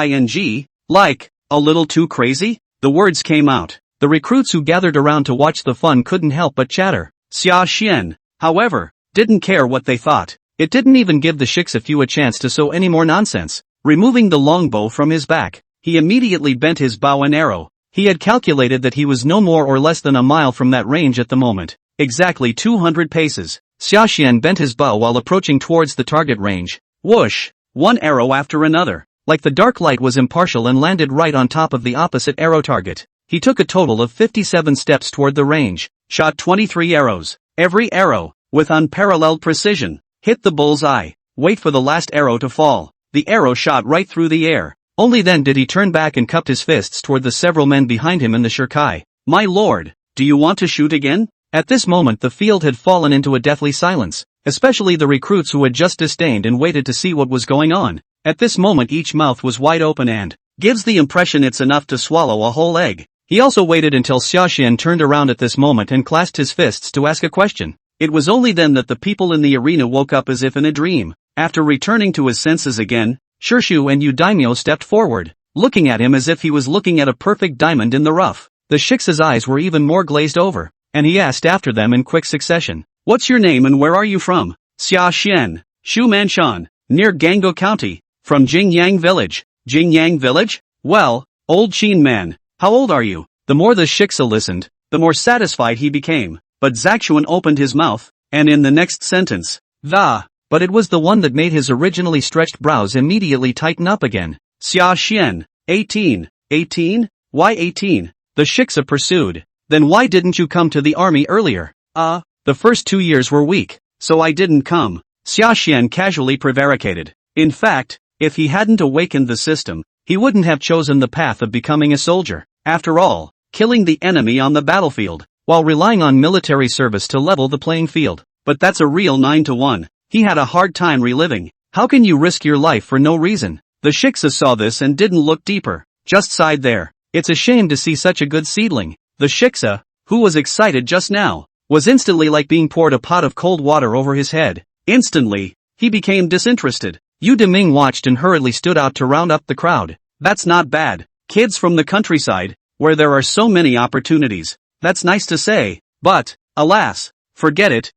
like, a little too crazy? The words came out. The recruits who gathered around to watch the fun couldn't help but chatter. Sashan, however, didn't care what they thought. It didn't even give the shiksa a chance to sow any more nonsense. Removing the longbow from his back, he immediately bent his bow and arrow. He had calculated that he was no more or less than a mile from that range at the moment. Exactly 200 paces. Sashan bent his bow while approaching towards the target range. Whoosh! One arrow after another. Like the dark light was impartial and landed right on top of the opposite arrow target. He took a total of 57 steps toward the range, shot 23 arrows. Every arrow, with unparalleled precision, hit the bull's eye. Wait for the last arrow to fall. The arrow shot right through the air. Only then did he turn back and cupped his fists toward the several men behind him in the Shirkai. My lord, do you want to shoot again? At this moment the field had fallen into a deathly silence, especially the recruits who had just disdained and waited to see what was going on. At this moment each mouth was wide open and gives the impression it's enough to swallow a whole egg. He also waited until Sashan turned around at this moment and clasped his fists to ask a question. It was only then that the people in the arena woke up as if in a dream. After returning to his senses again, Shirshu and Daimyo stepped forward, looking at him as if he was looking at a perfect diamond in the rough. The shiksa's eyes were even more glazed over, and he asked after them in quick succession. What's your name and where are you from? Sashan, Shumanshan, near Gango County. From Jingyang Village. Jingyang Village? Well, old Qin man, how old are you? The more the shiksa listened, the more satisfied he became, but Zakshuan opened his mouth, and in the next sentence, but it was the one that made his originally stretched brows immediately tighten up again. Sashan, 18. 18? Why 18? The shiksa pursued. Then why didn't you come to the army earlier? The first 2 years were weak, so I didn't come. Sashan casually prevaricated. In fact, if he hadn't awakened the system, he wouldn't have chosen the path of becoming a soldier. After all, killing the enemy on the battlefield, while relying on military service to level the playing field. But that's a real 9-to-1. He had a hard time reliving. How can you risk your life for no reason? The shiksa saw this and didn't look deeper, just sighed there. It's a shame to see such a good seedling. The shiksa, who was excited just now, was instantly like being poured a pot of cold water over his head. Instantly, he became disinterested. Yu Deming watched and hurriedly stood out to round up the crowd. That's not bad. Kids from the countryside, where there are so many opportunities. That's nice to say, but, alas, forget it,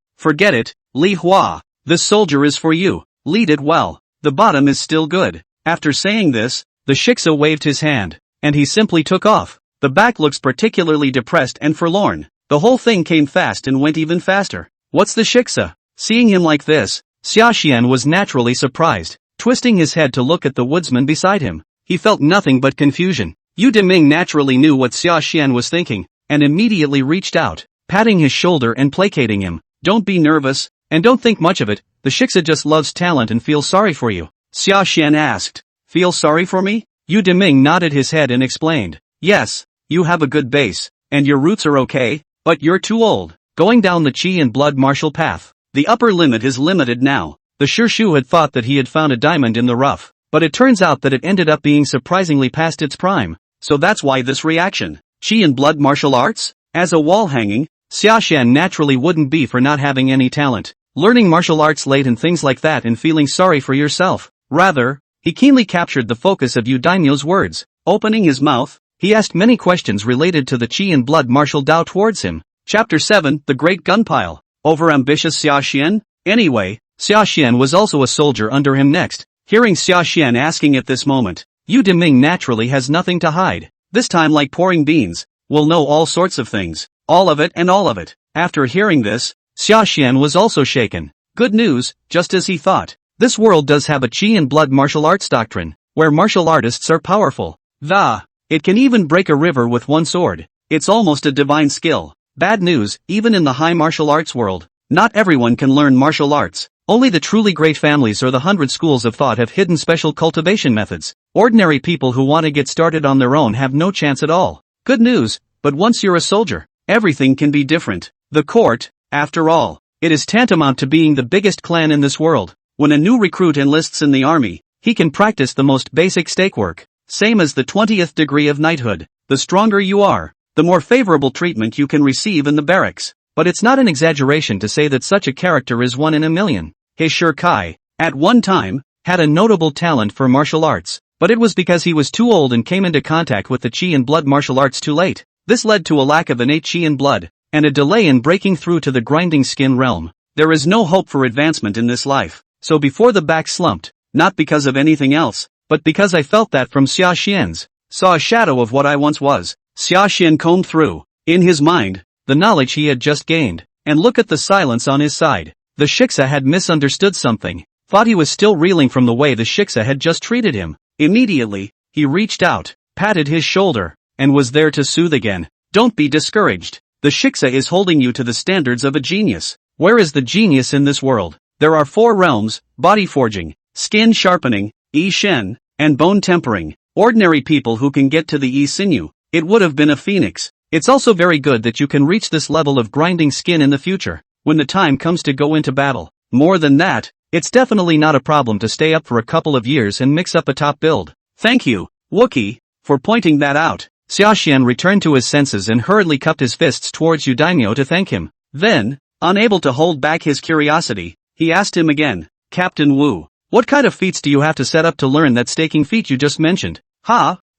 Li Hua. This soldier is for you. Lead it well. The bottom is still good. After saying this, the shiksa waved his hand, and he simply took off. The back looks particularly depressed and forlorn. The whole thing came fast and went even faster. What's the shiksa? Seeing him like this, Sashan was naturally surprised. Twisting his head to look at the woodsman beside him, he felt nothing but confusion. Yu Deming naturally knew what Sashan was thinking, and immediately reached out, patting his shoulder and placating him. Don't be nervous, and don't think much of it, the shiksa just loves talent and feels sorry for you. Sashan asked. Feel sorry for me? Yu Deming nodded his head and explained. Yes, you have a good base, and your roots are okay, but you're too old. Going down the Qi and blood martial path. The upper limit is limited now. The Shirshu had thought that he had found a diamond in the rough, but it turns out that it ended up being surprisingly past its prime. So that's why this reaction. Qi and blood martial arts? As a wall hanging, Sashan naturally wouldn't be for not having any talent. Learning martial arts late and things like that and feeling sorry for yourself. Rather, he keenly captured the focus of Yu Daimyo's words. Opening his mouth, he asked many questions related to the Qi and blood martial Dao towards him. Chapter 7, The Great Gunpile. Overambitious Sashan? Anyway, Sashan was also a soldier under him next. Hearing Sashan asking at this moment, Yu Deming naturally has nothing to hide. This time like pouring beans, will know all sorts of things. All of it and all of it. After hearing this, Sashan was also shaken. Good news, just as he thought. This world does have a Qi and blood martial arts doctrine, where martial artists are powerful. It can even break a river with one sword. It's almost a divine skill. Bad news, even in the high martial arts world, not everyone can learn martial arts. Only the truly great families or the 100 schools of thought have hidden special cultivation methods. Ordinary people who want to get started on their own have no chance at all. Good news, but once you're a soldier, everything can be different. The court, after all, it is tantamount to being the biggest clan in this world. When a new recruit enlists in the army, he can practice the most basic stake work. Same as the 20th degree of knighthood. The stronger you are, the more favorable treatment you can receive in the barracks. But it's not an exaggeration to say that such a character is one in a million. He Shir Kai, at one time, had a notable talent for martial arts, but it was because he was too old and came into contact with the Qi and blood martial arts too late. This led to a lack of innate Qi and blood, and a delay in breaking through to the grinding skin realm. There is no hope for advancement in this life. So before the back slumped, not because of anything else, but because I felt that from Sashan's, saw a shadow of what I once was. Sashan combed through, in his mind, the knowledge he had just gained, and look at the silence on his side. The shiksa had misunderstood something, thought he was still reeling from the way the shiksa had just treated him. Immediately, he reached out, patted his shoulder, and was there to soothe again. Don't be discouraged. The shiksa is holding you to the standards of a genius. Where is the genius in this world? There are 4 realms: body forging, skin sharpening, yi shen, and bone tempering. Ordinary people who can get to the yi sinew, it would have been a phoenix. It's also very good that you can reach this level of grinding skin in the future, when the time comes to go into battle. More than that, it's definitely not a problem to stay up for a couple of years and mix up a top build. Thank you, Wookie, for pointing that out. Sashan returned to his senses and hurriedly cupped his fists towards Yu Daimyo to thank him. Then, unable to hold back his curiosity, he asked him again, Captain Wu, what kind of feats do you have to set up to learn that staking feat you just mentioned?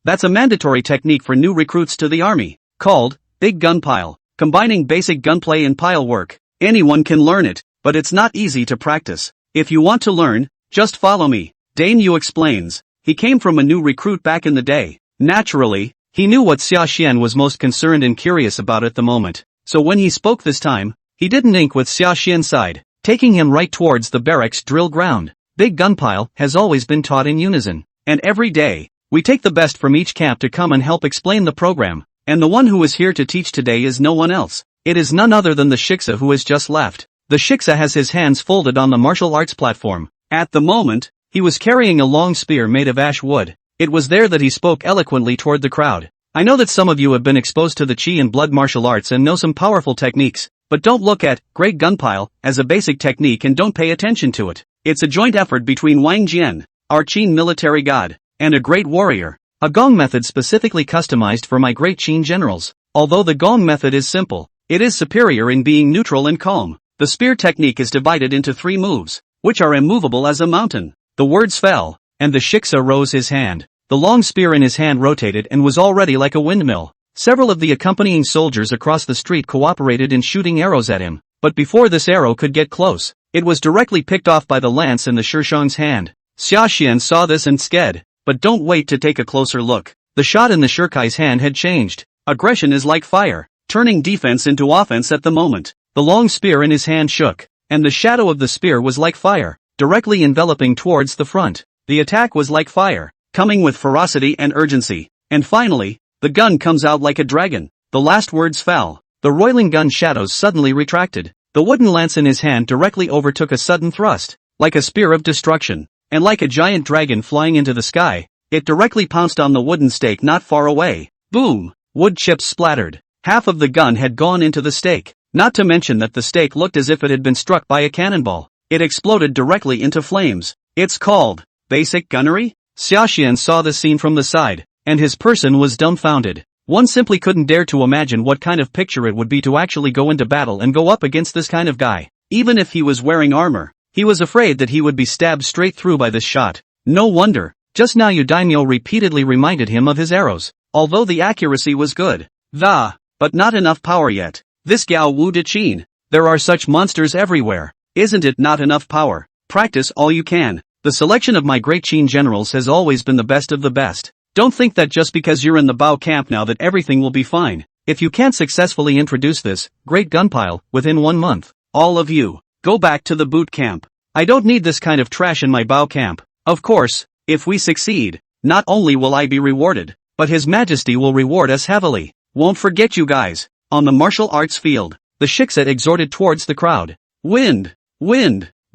That's a mandatory technique for new recruits to the army, called Big Gun Pile, combining basic gunplay and pile work. Anyone can learn it, but it's not easy to practice. If you want to learn, just follow me. Dane Yu explains. He came from a new recruit back in the day. Naturally, he knew what Sashan was most concerned and curious about at the moment. So when he spoke this time, he didn't ink with Sashan's side, taking him right towards the barracks drill ground. Big Gunpile has always been taught in unison, and every day, we take the best from each camp to come and help explain the program, and the one who is here to teach today is no one else. It is none other than the shiksa who has just left. The shiksa has his hands folded on the martial arts platform. At the moment, he was carrying a long spear made of ash wood. It was there that he spoke eloquently toward the crowd. I know that some of you have been exposed to the Qi and blood martial arts and know some powerful techniques, but don't look at Great Gunpile as a basic technique and don't pay attention to it. It's a joint effort between Wang Jian, our Qin military god, and a great warrior. A gong method specifically customized for my great Qin generals. Although the gong method is simple, It is superior in being neutral and calm. The spear technique is divided into 3 moves, which are immovable as a mountain. The words fell, and the shiksa rose his hand. The long spear in his hand rotated and was already like a windmill. Several of the accompanying soldiers across the street cooperated in shooting arrows at him, but before this arrow could get close, it was directly picked off by the lance in the Shishang's hand. Sashan saw this and sked, but don't wait to take a closer look. The shot in the Shirkai's hand had changed. Aggression is like fire, turning defense into offense at the moment. The long spear in his hand shook, and the shadow of the spear was like fire, directly enveloping towards the front. The attack was like fire, coming with ferocity and urgency. And finally, the gun comes out like a dragon. The last words fell. The roiling gun shadows suddenly retracted. The wooden lance in his hand directly overtook a sudden thrust, like a spear of destruction, and like a giant dragon flying into the sky, it directly pounced on the wooden stake not far away. Boom! Wood chips splattered. Half of the gun had gone into the stake, not to mention that the stake looked as if it had been struck by a cannonball. It exploded directly into flames. It's called basic gunnery? Sashan saw the scene from the side, and his person was dumbfounded. One simply couldn't dare to imagine what kind of picture it would be to actually go into battle and go up against this kind of guy. Even if he was wearing armor, he was afraid that he would be stabbed straight through by this shot. No wonder, just now Daimyo repeatedly reminded him of his arrows, although the accuracy was good. But not enough power yet. This Gao Wu de Qin. There are such monsters everywhere. Isn't it not enough power? Practice all you can. The selection of my great Qin generals has always been the best of the best. Don't think that just because you're in the Bao camp now that everything will be fine. If you can't successfully introduce this great gunpile within 1 month, all of you, go back to the boot camp. I don't need this kind of trash in my Bao camp. Of course, if we succeed, not only will I be rewarded, but His Majesty will reward us heavily. Won't forget you guys. On the martial arts field, the shiksa exhorted towards the crowd. Wind,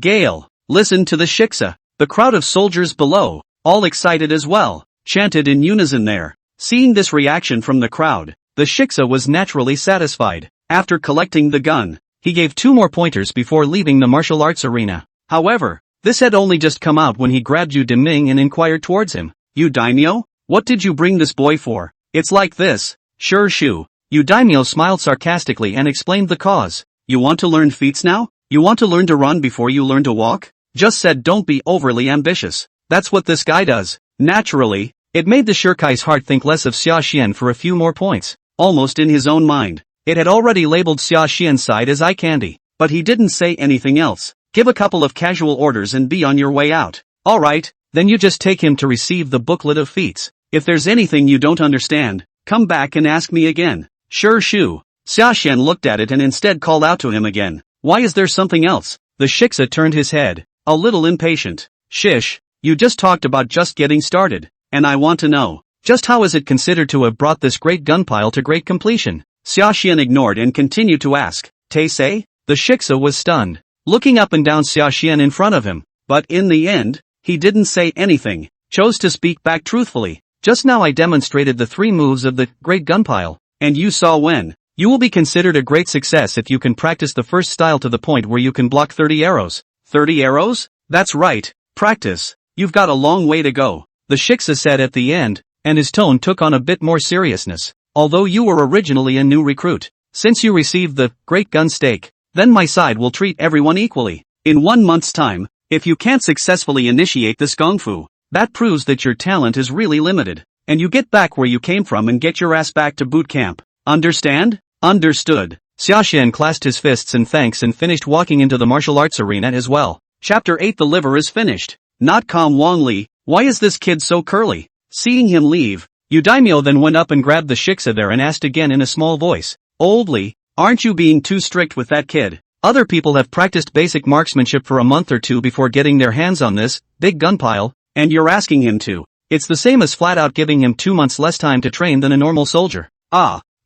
gale, listen to the shiksa. The crowd of soldiers below, all excited as well, chanted in unison there. Seeing this reaction from the crowd, the shiksa was naturally satisfied. After collecting the gun, he gave 2 more pointers before leaving the martial arts arena. However, this had only just come out when he grabbed Yu Deming and inquired towards him. You daimyo? What did you bring this boy for? It's like this. Sure shoo. Yu daimyo smiled sarcastically and explained the cause. You want to learn feats now? You want to learn to run before you learn to walk? Just said don't be overly ambitious. That's what this guy does. Naturally, it made the Shirkai's heart think less of Xia Xian for a few more points. Almost in his own mind, it had already labeled Xia Xian's side as eye candy, but he didn't say anything else. Give a couple of casual orders and be on your way out. Alright, then you just take him to receive the booklet of feats. If there's anything you don't understand, come back and ask me again. Sure shoo. Sashan looked at it and instead called out to him again. Why is there something else? The shiksa turned his head, a little impatient. Shish, you just talked about just getting started, and I want to know, just how is it considered to have brought this great gunpile to great completion? Sashan ignored and continued to ask. Say? The shiksa was stunned, looking up and down Sashan in front of him, but in the end, he didn't say anything, chose to speak back truthfully. Just now I demonstrated the 3 moves of the great gunpile, and you saw when. You will be considered a great success if you can practice the first style to the point where you can block 30 arrows. 30 arrows? That's right, practice. You've got a long way to go, the shiksa said at the end, and his tone took on a bit more seriousness. Although you were originally a new recruit, since you received the great gun stake, then my side will treat everyone equally. In 1 month's time, if you can't successfully initiate this gong fu, that proves that your talent is really limited, and you get back where you came from and get your ass back to boot camp. Understand? Understood. Sashan clasped his fists in thanks and finished walking into the martial arts arena as well. Chapter 8. The liver is finished. Not calm Wang Li, why is this kid so curly? Seeing him leave, Yu Daimyo then went up and grabbed the shiksa there and asked again in a small voice. Old Li, aren't you being too strict with that kid? Other people have practiced basic marksmanship for a month or 2 before getting their hands on this big gunpile, and you're asking him to. It's the same as flat out giving him 2 months less time to train than a normal soldier.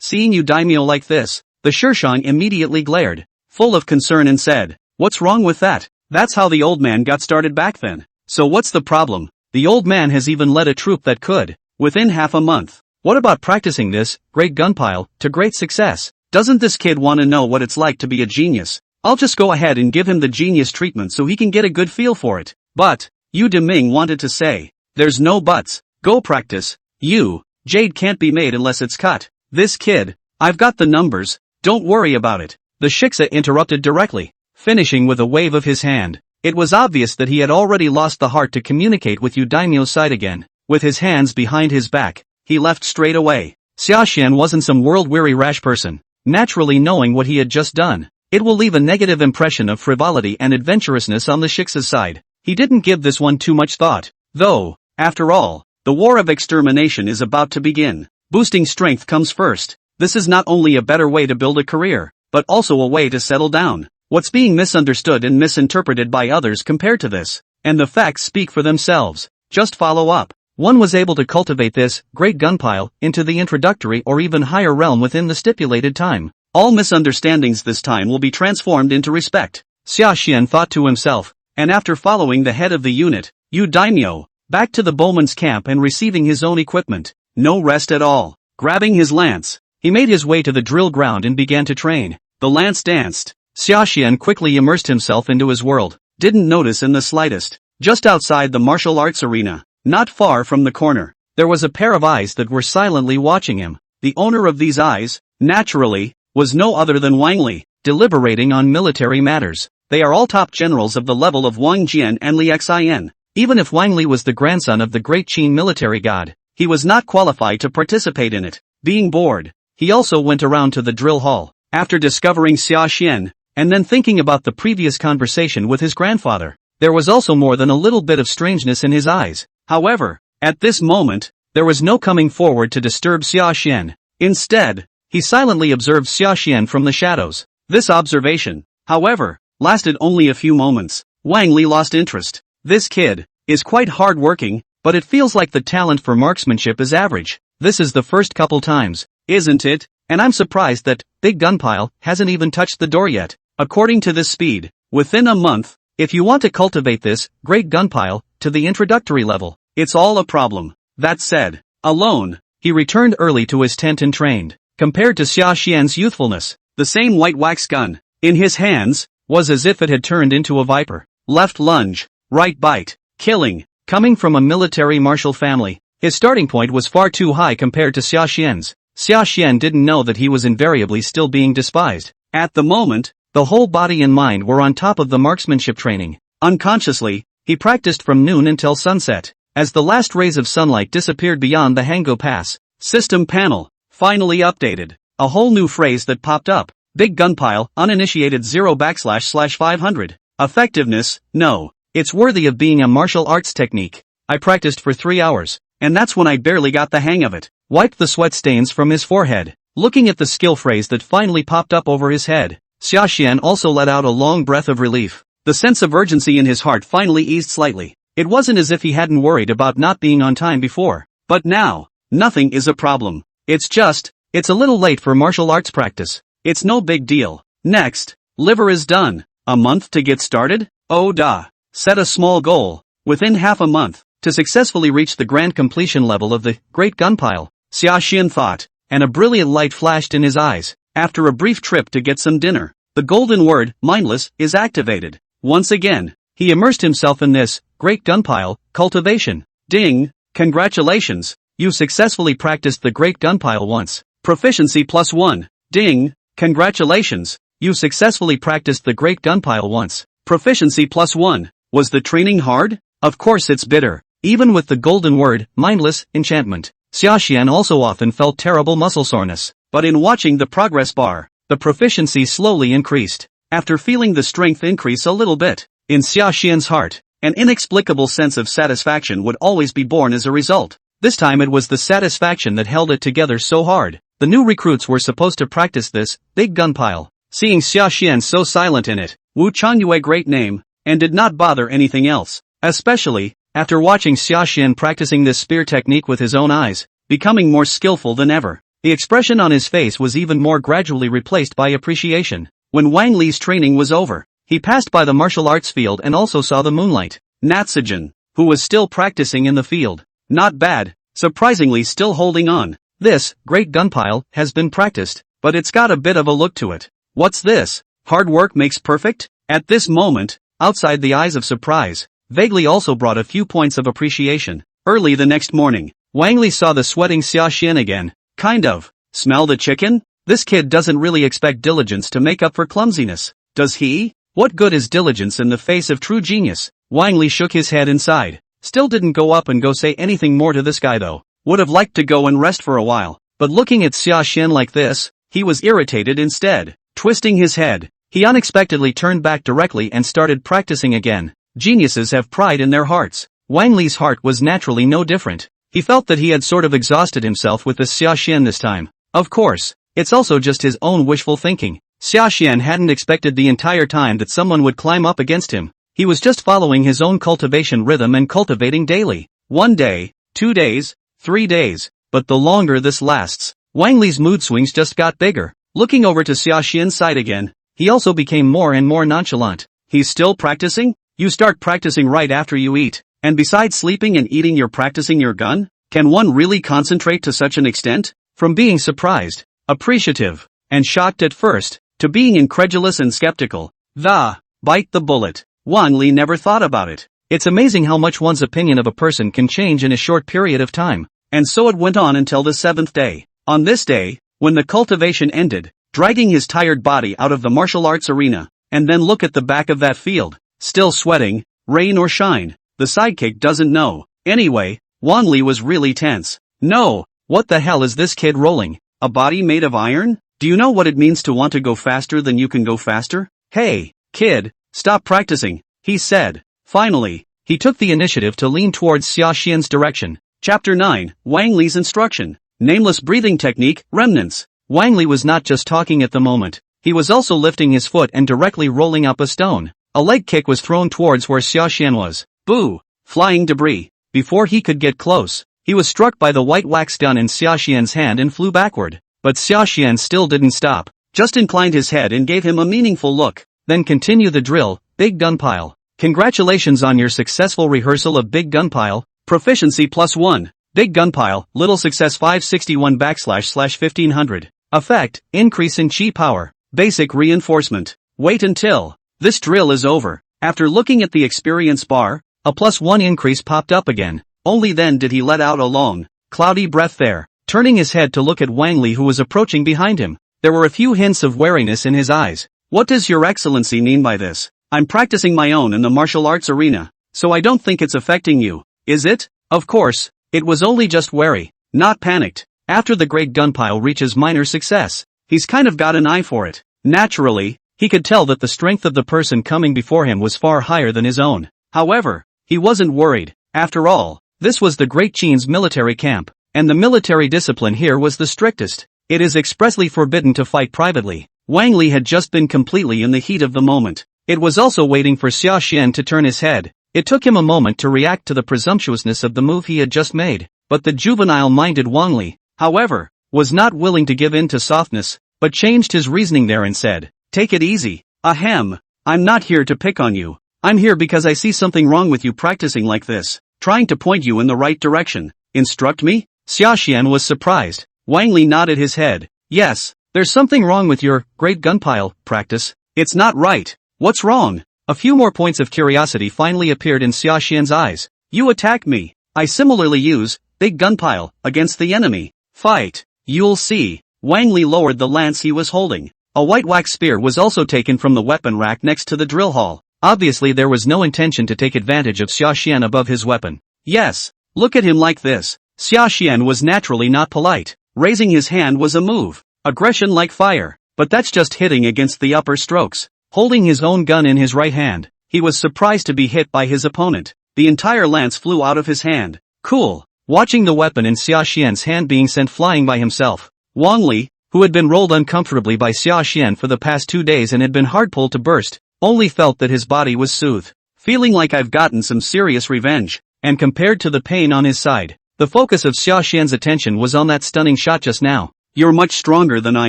Seeing Yu Daimyo like this, the Shishang immediately glared, full of concern and said, what's wrong with that? That's how the old man got started back then. So what's the problem? The old man has even led a troop that could, within half a month. What about practicing this great gunpile to great success? Doesn't this kid want to know what it's like to be a genius? I'll just go ahead and give him the genius treatment so he can get a good feel for it. But, Yu Deming wanted to say, there's no buts, go practice. Jade can't be made unless it's cut. This kid, I've got the numbers, Don't worry about it. The Shiksa interrupted directly, finishing with a wave of his hand. It was obvious that he had already lost the heart to communicate with Yu Daimyo's side again. With his hands behind his back, he left straight away. Sashan wasn't some world-weary rash person. Naturally knowing what he had just done, it will leave a negative impression of frivolity and adventurousness on the Shiksa's side. He didn't give this one too much thought. Though, after all, the war of extermination is about to begin. Boosting strength comes first. This is not only a better way to build a career, but also a way to settle down. What's being misunderstood and misinterpreted by others compared to this? And the facts speak for themselves. Just follow up. One was able to cultivate this great gunpile into the introductory or even higher realm within the stipulated time. All misunderstandings this time will be transformed into respect. Sashan thought to himself, and after following the head of the unit, Yu Daimyo, back to the bowman's camp and receiving his own equipment. No rest at all. Grabbing his lance, he made his way to the drill ground and began to train. The lance danced. Sashan quickly immersed himself into his world, didn't notice in the slightest. Just outside the martial arts arena, not far from the corner, there was a pair of eyes that were silently watching him. The owner of these eyes, naturally, was no other than Wang Li, deliberating on military matters. They are all top generals of the level of Wang Jian and Li Xin. Even if Wang Li was the grandson of the great Qin military god, he was not qualified to participate in it. Being bored, he also went around to the drill hall. After discovering Sashan, and then thinking about the previous conversation with his grandfather, there was also more than a little bit of strangeness in his eyes. However, at this moment, there was no coming forward to disturb Sashan. Instead, he silently observed Sashan from the shadows. This observation, however, lasted only a few moments. Wang Li lost interest. This kid is quite hard-working, but it feels like the talent for marksmanship is average. This is the first couple times, isn't it? And I'm surprised that big gunpile hasn't even touched the door yet. According to this speed, within a month, if you want to cultivate this great gunpile to the introductory level, it's all a problem. That said, alone, he returned early to his tent and trained. Compared to Sashan's youthfulness, the same white wax gun in his hands was as if it had turned into a viper. Left lunge, right bite, killing. Coming from a military martial family, his starting point was far too high compared to Sashan's. Sashan didn't know that he was invariably still being despised. At the moment, the whole body and mind were on top of the marksmanship training. Unconsciously, he practiced from noon until sunset. As the last rays of sunlight disappeared beyond the Hango Pass, system panel, finally updated. A whole new phrase that popped up. Big gunpile, uninitiated 0//500. Effectiveness, no. It's worthy of being a martial arts technique. I practiced for 3 hours, and that's when I barely got the hang of it. Wiped the sweat stains from his forehead. Looking at the skill phrase that finally popped up over his head, Sashan also let out a long breath of relief. The sense of urgency in his heart finally eased slightly. It wasn't as if he hadn't worried about not being on time before. But now, nothing is a problem. It's a little late for martial arts practice. It's no big deal. Next, liver is done. A month to get started? Oh duh. Set a small goal, within half a month, to successfully reach the grand completion level of the great gunpile. Sashan thought, and a brilliant light flashed in his eyes. After a brief trip to get some dinner, the golden word, mindless, is activated. Once again, he immersed himself in this great gunpile cultivation. Ding! Congratulations! You successfully practiced the great gunpile once. Proficiency +1. Ding! Congratulations! You successfully practiced the great gunpile once. Proficiency +1. Was the training hard? Of course it's bitter. Even with the golden word, mindless, enchantment, Sashan also often felt terrible muscle soreness. But in watching the progress bar, the proficiency slowly increased. After feeling the strength increase a little bit, in Sashan's heart, an inexplicable sense of satisfaction would always be born as a result. This time it was the satisfaction that held it together so hard. The new recruits were supposed to practice this big gunpile. Seeing Sashan so silent in it, Wu Changyue, great name, and did not bother anything else. Especially, after watching Sashan practicing this spear technique with his own eyes, becoming more skillful than ever. The expression on his face was even more gradually replaced by appreciation. When Wang Li's training was over, he passed by the martial arts field and also saw the moonlight Natsujin, who was still practicing in the field. Not bad, surprisingly still holding on. This great gunpile has been practiced, but it's got a bit of a look to it. What's this? Hard work makes perfect? At this moment, outside the eyes of surprise, vaguely also brought a few points of appreciation. Early the next morning, Wang Li saw the sweating Sashan again. Kind of. Smell the chicken? This kid doesn't really expect diligence to make up for clumsiness, does he? What good is diligence in the face of true genius? Wang Li shook his head inside. Still didn't go up and go say anything more to this guy though. Would have liked to go and rest for a while, but looking at Sashan like this, he was irritated instead. Twisting his head, he unexpectedly turned back directly and started practicing again. Geniuses have pride in their hearts. Wang Li's heart was naturally no different. He felt that he had sort of exhausted himself with the Sashan this time. Of course, it's also just his own wishful thinking. Sashan hadn't expected the entire time that someone would climb up against him. He was just following his own cultivation rhythm and cultivating daily. 1 day, 2 days, 3 days, but the longer this lasts, Wang Li's mood swings just got bigger. Looking over to Sashan's side again, he also became more and more nonchalant. He's still practicing? You start practicing right after you eat, and besides sleeping and eating you're practicing your gun? Can one really concentrate to such an extent? From being surprised, appreciative, and shocked at first, to being incredulous and skeptical. Bite the bullet. Wang Li never thought about it. It's amazing how much one's opinion of a person can change in a short period of time. And so it went on until the 7th day. On this day, when the cultivation ended, dragging his tired body out of the martial arts arena, and then look at the back of that field, still sweating, rain or shine, the sidekick doesn't know. Anyway, Wang Li was really tense. No, what the hell is this kid rolling? A body made of iron? Do you know what it means to want to go faster than you can go faster? Hey, kid, stop practicing, he said. Finally, he took the initiative to lean towards Sashan's direction. Chapter 9, Wang Li's Instruction. Nameless Breathing Technique, Remnants. Wang Li was not just talking at the moment, he was also lifting his foot and directly rolling up a stone. A leg kick was thrown towards where Sashan was. Boo! Flying debris. Before he could get close, he was struck by the white wax gun in Sashan's hand and flew backward. But Sashan still didn't stop, just inclined his head and gave him a meaningful look. Then continue the drill, Big Gun Pile. Congratulations on your successful rehearsal of Big Gun Pile. Proficiency +1. Big Gun Pile, Little Success 561//1500. Effect, increase in chi power. Basic reinforcement. Wait until this drill is over. After looking at the experience bar, a +1 increase popped up again. Only then did he let out a long, cloudy breath there, turning his head to look at Wang Li who was approaching behind him. There were a few hints of wariness in his eyes. What does your excellency mean by this? I'm practicing my own in the martial arts arena, so I don't think it's affecting you, is it? Of course, it was only just wary, not panicked. After the great gunpile reaches minor success, he's kind of got an eye for it. Naturally, he could tell that the strength of the person coming before him was far higher than his own. However, he wasn't worried. After all, this was the Great Qin's military camp, and the military discipline here was the strictest. It is expressly forbidden to fight privately. Wang Li had just been completely in the heat of the moment. It was also waiting for Sashan to turn his head. It took him a moment to react to the presumptuousness of the move he had just made, but the juvenile-minded Wang Li, however, was not willing to give in to softness, but changed his reasoning there and said, "Take it easy. Ahem. I'm not here to pick on you. I'm here because I see something wrong with you practicing like this, trying to point you in the right direction. Instruct me?" Sashan was surprised. Wang Li nodded his head. "Yes, there's something wrong with your great gunpile practice. It's not right. What's wrong?" A few more points of curiosity finally appeared in Sashan's eyes. "You attack me. I similarly use big gunpile against the enemy. Fight. You'll see." Wang Li lowered the lance he was holding. A white wax spear was also taken from the weapon rack next to the drill hall. Obviously there was no intention to take advantage of Sashan above his weapon. Yes, look at him like this. Sashan was naturally not polite. Raising his hand was a move. Aggression like fire. But that's just hitting against the upper strokes. Holding his own gun in his right hand, he was surprised to be hit by his opponent. The entire lance flew out of his hand. Cool. Watching the weapon in Sashan's hand being sent flying by himself, Wang Li, who had been rolled uncomfortably by Sashan for the past 2 days and had been hard-pulled to burst, only felt that his body was soothed. Feeling like I've gotten some serious revenge. And compared to the pain on his side, the focus of Sashan's attention was on that stunning shot just now. "You're much stronger than I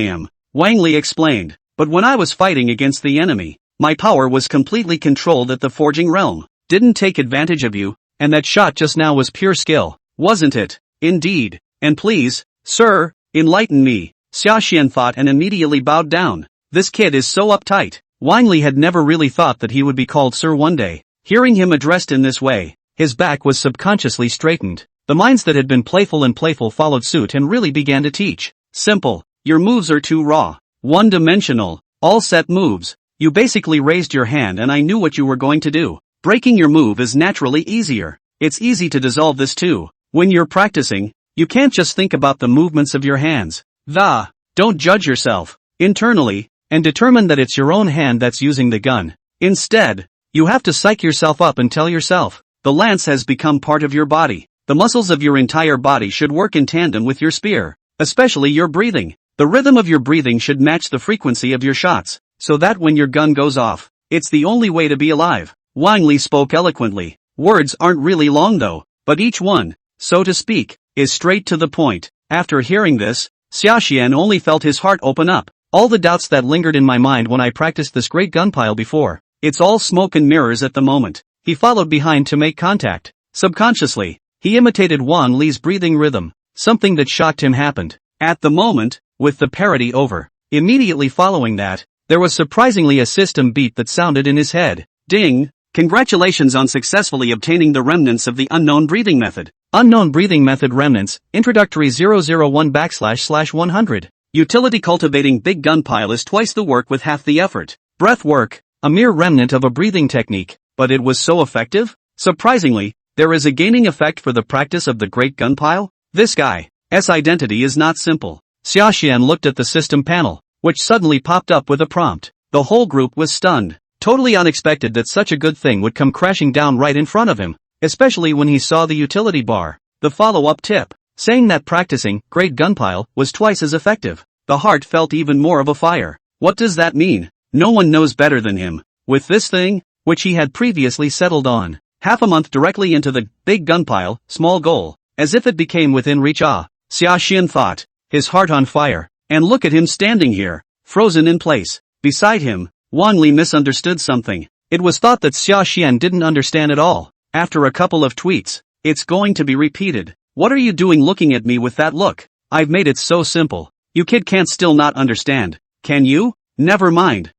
am," Wang Li explained. "But when I was fighting against the enemy, my power was completely controlled at the forging realm. Didn't take advantage of you, and that shot just now was pure skill, wasn't it?" "Indeed. And please, sir, enlighten me," Sashan thought and immediately bowed down. This kid is so uptight. Wang Li had never really thought that he would be called sir one day. Hearing him addressed in this way, his back was subconsciously straightened. The minds that had been playful followed suit and really began to teach. Simple. Your moves are too raw. One-dimensional. All set moves. You basically raised your hand and I knew what you were going to do. Breaking your move is naturally easier. It's easy to dissolve this too. When you're practicing, you can't just think about the movements of your hands. Don't judge yourself internally and determine that it's your own hand that's using the gun. Instead, you have to psych yourself up and tell yourself, the lance has become part of your body. The muscles of your entire body should work in tandem with your spear, especially your breathing. The rhythm of your breathing should match the frequency of your shots, so that when your gun goes off, it's the only way to be alive. Wang Li spoke eloquently. Words aren't really long though, but each one, so to speak, is straight to the point. After hearing this, Sashan only felt his heart open up. All the doubts that lingered in my mind when I practiced this great gun pile before, it's all smoke and mirrors at the moment. He followed behind to make contact. Subconsciously, he imitated Wang Li's breathing rhythm. Something that shocked him happened. At the moment, with the parody over, immediately following that, there was surprisingly a system beat that sounded in his head. Ding! Congratulations on successfully obtaining the remnants of the unknown breathing method. Unknown breathing method remnants, introductory 001/100. Utility cultivating big gun pile is twice the work with half the effort. Breath work, a mere remnant of a breathing technique, but it was so effective? Surprisingly, there is a gaining effect for the practice of the great gun pile. This guy's identity is not simple. Sashan looked at the system panel, which suddenly popped up with a prompt. The whole group was stunned. Totally unexpected that such a good thing would come crashing down right in front of him, especially when he saw the utility bar. The follow-up tip, saying that practicing great gunpile was twice as effective. The heart felt even more of a fire. What does that mean? No one knows better than him. With this thing, which he had previously settled on, half a month directly into the big gunpile, small goal, as if it became within reach. Sashan thought, his heart on fire. And look at him standing here, frozen in place. Beside him, Wang Li misunderstood something. It was thought that Sashan didn't understand at all. After a couple of tweets, it's going to be repeated. What are you doing looking at me with that look? I've made it so simple. You kid can't still not understand. Can you? Never mind.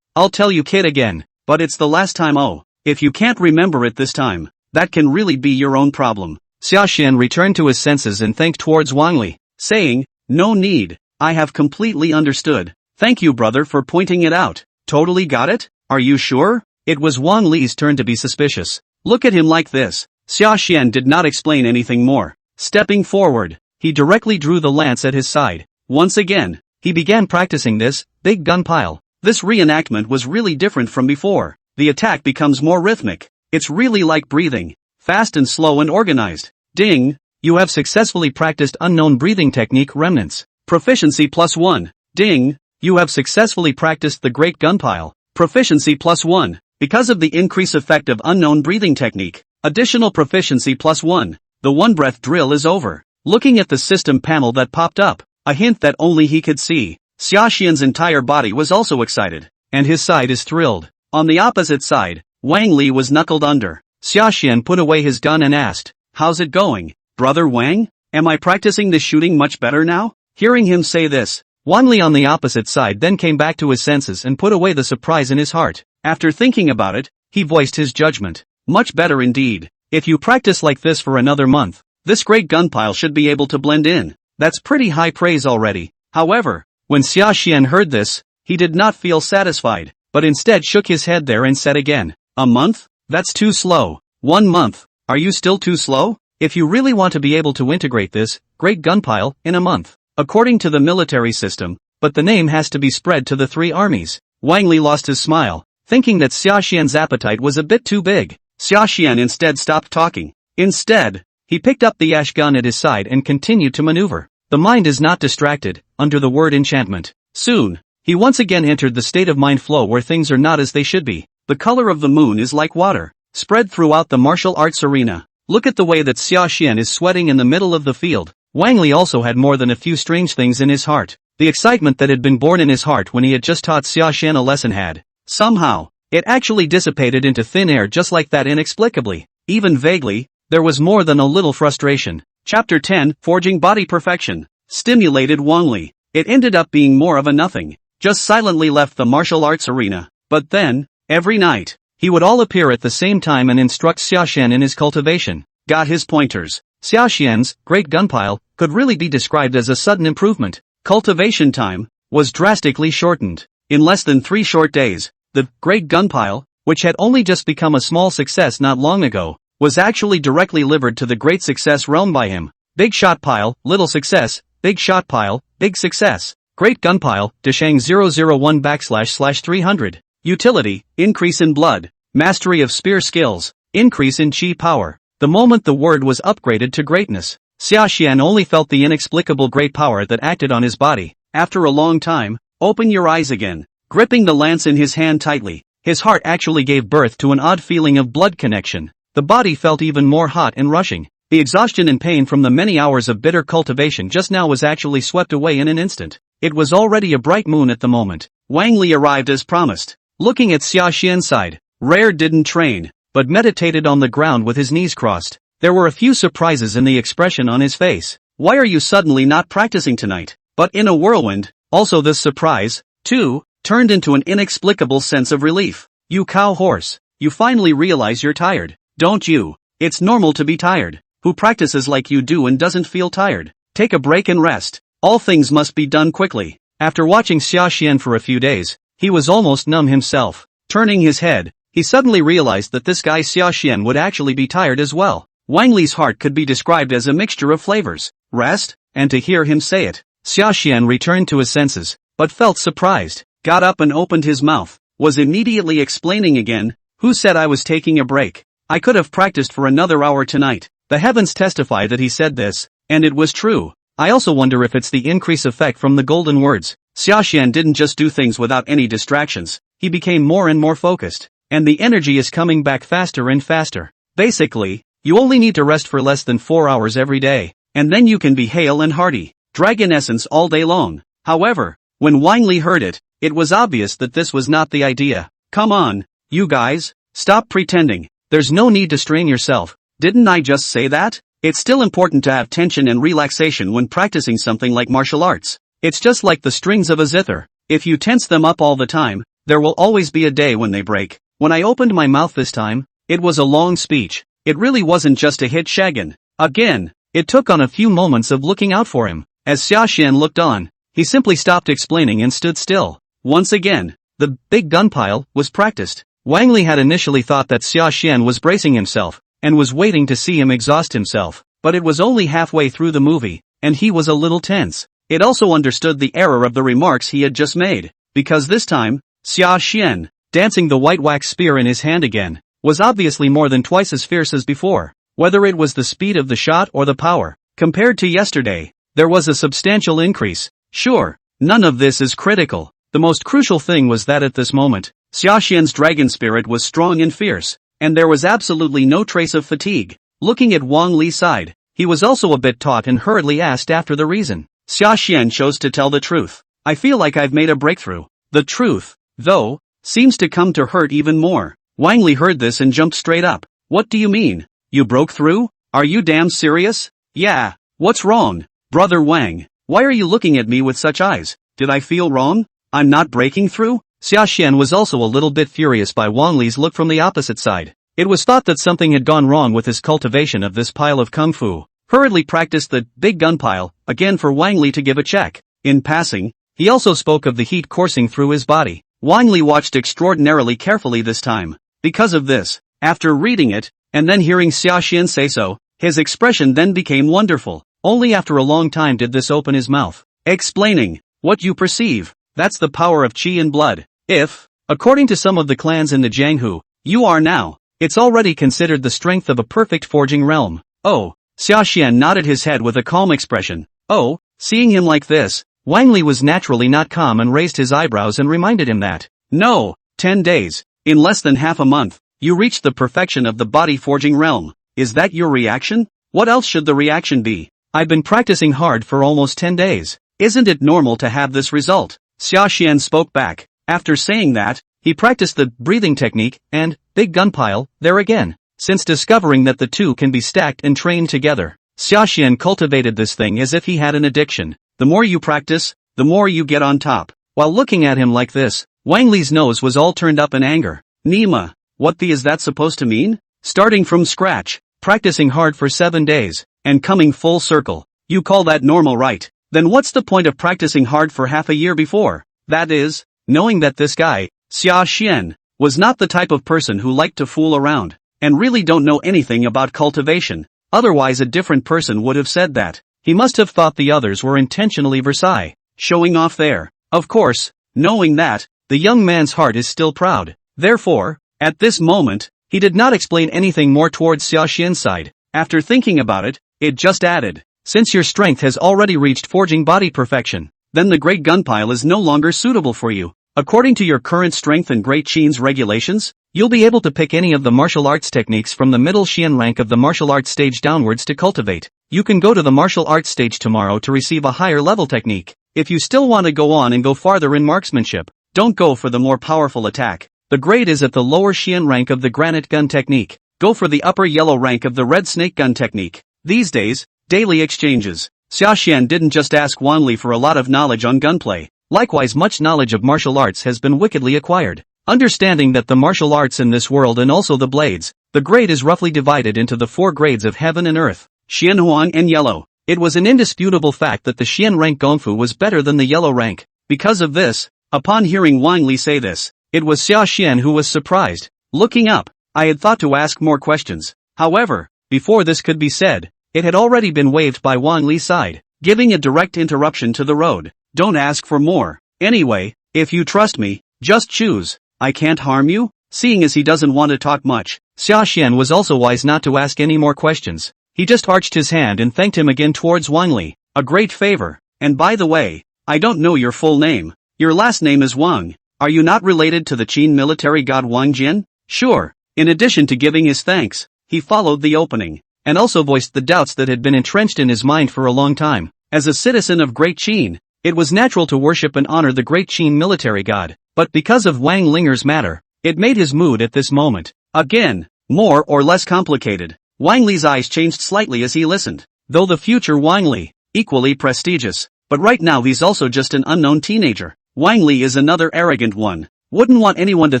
I'll tell you kid again, but it's the last time. Oh, if you can't remember it this time, that can really be your own problem. Sashan returned to his senses and thanked towards Wang Li, saying, no need, I have completely understood. Thank you brother for pointing it out. Totally got it? Are you sure? It was Wang Li's turn to be suspicious. Look at him like this. Sashan did not explain anything more. Stepping forward, he directly drew the lance at his side. Once again, he began practicing this big gun pile. This reenactment was really different from before. The attack becomes more rhythmic. It's really like breathing. Fast and slow and organized. Ding! You have successfully practiced unknown breathing technique remnants. Proficiency +1. Ding! You have successfully practiced the great gun pile. Proficiency +1. Because of the increase effect of unknown breathing technique. Additional proficiency +1. The one breath drill is over. Looking at the system panel that popped up, a hint that only he could see, Sashan's entire body was also excited, and his side is thrilled. On the opposite side, Wang Li was knuckled under. Sashan put away his gun and asked, how's it going, brother Wang? Am I practicing this shooting much better now? Hearing him say this, Wang Li on the opposite side then came back to his senses and put away the surprise in his heart. After thinking about it, he voiced his judgment. Much better indeed. If you practice like this for another month, this great gun pile should be able to blend in. That's pretty high praise already. However, when Sashan heard this, he did not feel satisfied, but instead shook his head there and said again, a month? That's too slow. 1 month. Are you still too slow? If you really want to be able to integrate this great gun pile in a month, according to the military system, but the name has to be spread to the 3 armies. Wang Li lost his smile, thinking that Sashan's appetite was a bit too big. Sashan instead stopped talking. Instead, he picked up the ash gun at his side and continued to maneuver. The mind is not distracted, under the word enchantment. Soon, he once again entered the state of mind flow where things are not as they should be. The color of the moon is like water, spread throughout the martial arts arena. Look at the way that Sashan is sweating in the middle of the field. Wang Li also had more than a few strange things in his heart. The excitement that had been born in his heart when he had just taught Sashan a lesson had, somehow, it actually dissipated into thin air just like that inexplicably. Even vaguely, there was more than a little frustration. Chapter 10, Forging Body Perfection, stimulated Wang Li. It ended up being more of a nothing. Just silently left the martial arts arena. But then, every night, he would all appear at the same time and instruct Sashan in his cultivation. Got his pointers. Sashan's great gunpile could really be described as a sudden improvement. cultivation time was drastically shortened. In less than 3 short days, the great gun pile, which had only just become a small success not long ago, was actually directly delivered to the great success realm by him. Big shot pile, little success, big shot pile, big success. Great gun pile, Deshang 001//300. Utility, increase in blood, mastery of spear skills, increase in chi power. The moment the word was upgraded to greatness, Sashan only felt the inexplicable great power that acted on his body. After a long time, open your eyes again. Gripping the lance in his hand tightly, his heart actually gave birth to an odd feeling of blood connection. The body felt even more hot and rushing. The exhaustion and pain from the many hours of bitter cultivation just now was actually swept away in an instant. It was already a bright moon at the moment. Wang Li arrived as promised. Looking at Sashan's side, Rare didn't train, but meditated on the ground with his knees crossed. There were a few surprises in the expression on his face. Why are you suddenly not practicing tonight? But in a whirlwind, also this surprise, too, turned into an inexplicable sense of relief. You cow horse, you finally realize you're tired, don't you? It's normal to be tired. Who practices like you do and doesn't feel tired? Take a break and rest. All things must be done quickly. After watching Sashan for a few days, he was almost numb himself. Turning his head, he suddenly realized that this guy Sashan would actually be tired as well. Wang Li's heart could be described as a mixture of flavors. Rest? And to hear him say it, Sashan returned to his senses, but felt surprised, got up and opened his mouth, was immediately explaining again, who said I was taking a break? I could have practiced for another hour tonight. The heavens testify that he said this, and it was true. I also wonder if it's the increase effect from the golden words. Sashan didn't just do things without any distractions, he became more and more focused, and the energy is coming back faster and faster. Basically, you only need to rest for less than 4 hours every day, and then you can be hale and hearty, dragon essence all day long. However, when Wang Li heard it, it was obvious that this was not the idea. Come on, you guys, stop pretending, there's no need to strain yourself, didn't I just say that? It's still important to have tension and relaxation when practicing something like martial arts. It's just like the strings of a zither. If you tense them up all the time, there will always be a day when they break. When I opened my mouth this time, it was a long speech. It really wasn't just a hit shagan. Again, it took on a few moments of looking out for him. As Sashan looked on, he simply stopped explaining and stood still. Once again, the big gun pile was practiced. Wang Li had initially thought that Sashan was bracing himself, and was waiting to see him exhaust himself, but it was only halfway through the movie, and he was a little tense. It also understood the error of the remarks he had just made, because this time, Sashan, dancing the white wax spear in his hand again, was obviously more than twice as fierce as before. Whether it was the speed of the shot or the power, compared to yesterday, there was a substantial increase. Sure, none of this is critical. The most crucial thing was that at this moment, Sashan's dragon spirit was strong and fierce, and there was absolutely no trace of fatigue. Looking at Wang Li's side, he was also a bit taut and hurriedly asked after the reason. Sashan chose to tell the truth. I feel like I've made a breakthrough. The truth, though, seems to come to hurt even more. Wang Li heard this and jumped straight up. What do you mean? You broke through? Are you damn serious? Yeah, what's wrong? Brother Wang, why are you looking at me with such eyes? Did I feel wrong? I'm not breaking through? Sashan was also a little bit furious by Wang Li's look from the opposite side. It was thought that something had gone wrong with his cultivation of this pile of kung fu. Hurriedly practiced the big gun pile again for Wang Li to give a check. In passing, he also spoke of the heat coursing through his body. Wang Li watched extraordinarily carefully this time. Because of this, after reading it, and then hearing Sashan say so, his expression then became wonderful. Only after a long time did this open his mouth, explaining, what you perceive, that's the power of chi and blood. If, according to some of the clans in the Jianghu, you are now, it's already considered the strength of a perfect forging realm. Oh, Sashan nodded his head with a calm expression. Oh, seeing him like this, Wang Li was naturally not calm and raised his eyebrows and reminded him that, no, 10 days, in less than half a month, you reached the perfection of the body forging realm. Is that your reaction? What else should the reaction be? I've been practicing hard for almost 10 days. Isn't it normal to have this result? Sashan spoke back. After saying that, he practiced the breathing technique and big gun pile there again. Since discovering that the two can be stacked and trained together, Sashan cultivated this thing as if he had an addiction. The more you practice, the more you get on top. While looking at him like this, Wang Li's nose was all turned up in anger. Nima, what the is that supposed to mean? Starting from scratch, practicing hard for 7 days, and coming full circle. You call that normal, right? then what's the point of practicing hard for half a year before? That is, knowing that this guy, Sashan, was not the type of person who liked to fool around, and really don't know anything about cultivation. Otherwise a different person would have said that. He must have thought the others were intentionally Versailles, showing off there. Of course, knowing that, the young man's heart is still proud. Therefore, at this moment, he did not explain anything more towards Sashan's side. After thinking about it, it just added, since your strength has already reached forging body perfection, then the Great Gun Pile is no longer suitable for you. According to your current strength and Great Qin's regulations, you'll be able to pick any of the martial arts techniques from the middle Qian rank of the martial arts stage downwards to cultivate. You can go to the martial arts stage tomorrow to receive a higher level technique. If you still want to go on and go farther in marksmanship, don't go for the more powerful attack. The grade is at the lower Qian rank of the granite gun technique. Go for the upper yellow rank of the red snake gun technique. These days, daily exchanges. Sashan didn't just ask Wang Li for a lot of knowledge on gunplay. Likewise, much knowledge of martial arts has been wickedly acquired. Understanding that the martial arts in this world and also the blades, the grade is roughly divided into the 4 grades of heaven and earth, Xian Huang and yellow. It was an indisputable fact that the Xian rank Gongfu was better than the yellow rank. Because of this, upon hearing Wang Li say this, it was Sashan who was surprised. Looking up, I had thought to ask more questions. However, before this could be said, it had already been waved by Wang Li's side, giving a direct interruption to the road. Don't ask for more. Anyway, if you trust me, just choose. I can't harm you? Seeing as he doesn't want to talk much, Sashan was also wise not to ask any more questions. He just arched his hand and thanked him again towards Wang Li. A great favor. And by the way, I don't know your full name. Your last name is Wang. Are you not related to the Qin military god Wang Jin? Sure. In addition to giving his thanks, he followed the opening, and also voiced the doubts that had been entrenched in his mind for a long time. As a citizen of Great Qin, it was natural to worship and honor the Great Qin military god, but because of Wang Ling'er's matter, it made his mood at this moment, again, more or less complicated. Wang Li's eyes changed slightly as he listened. Though the future Wang Li, equally prestigious, but right now he's also just an unknown teenager. Wang Li is another arrogant one. Wouldn't want anyone to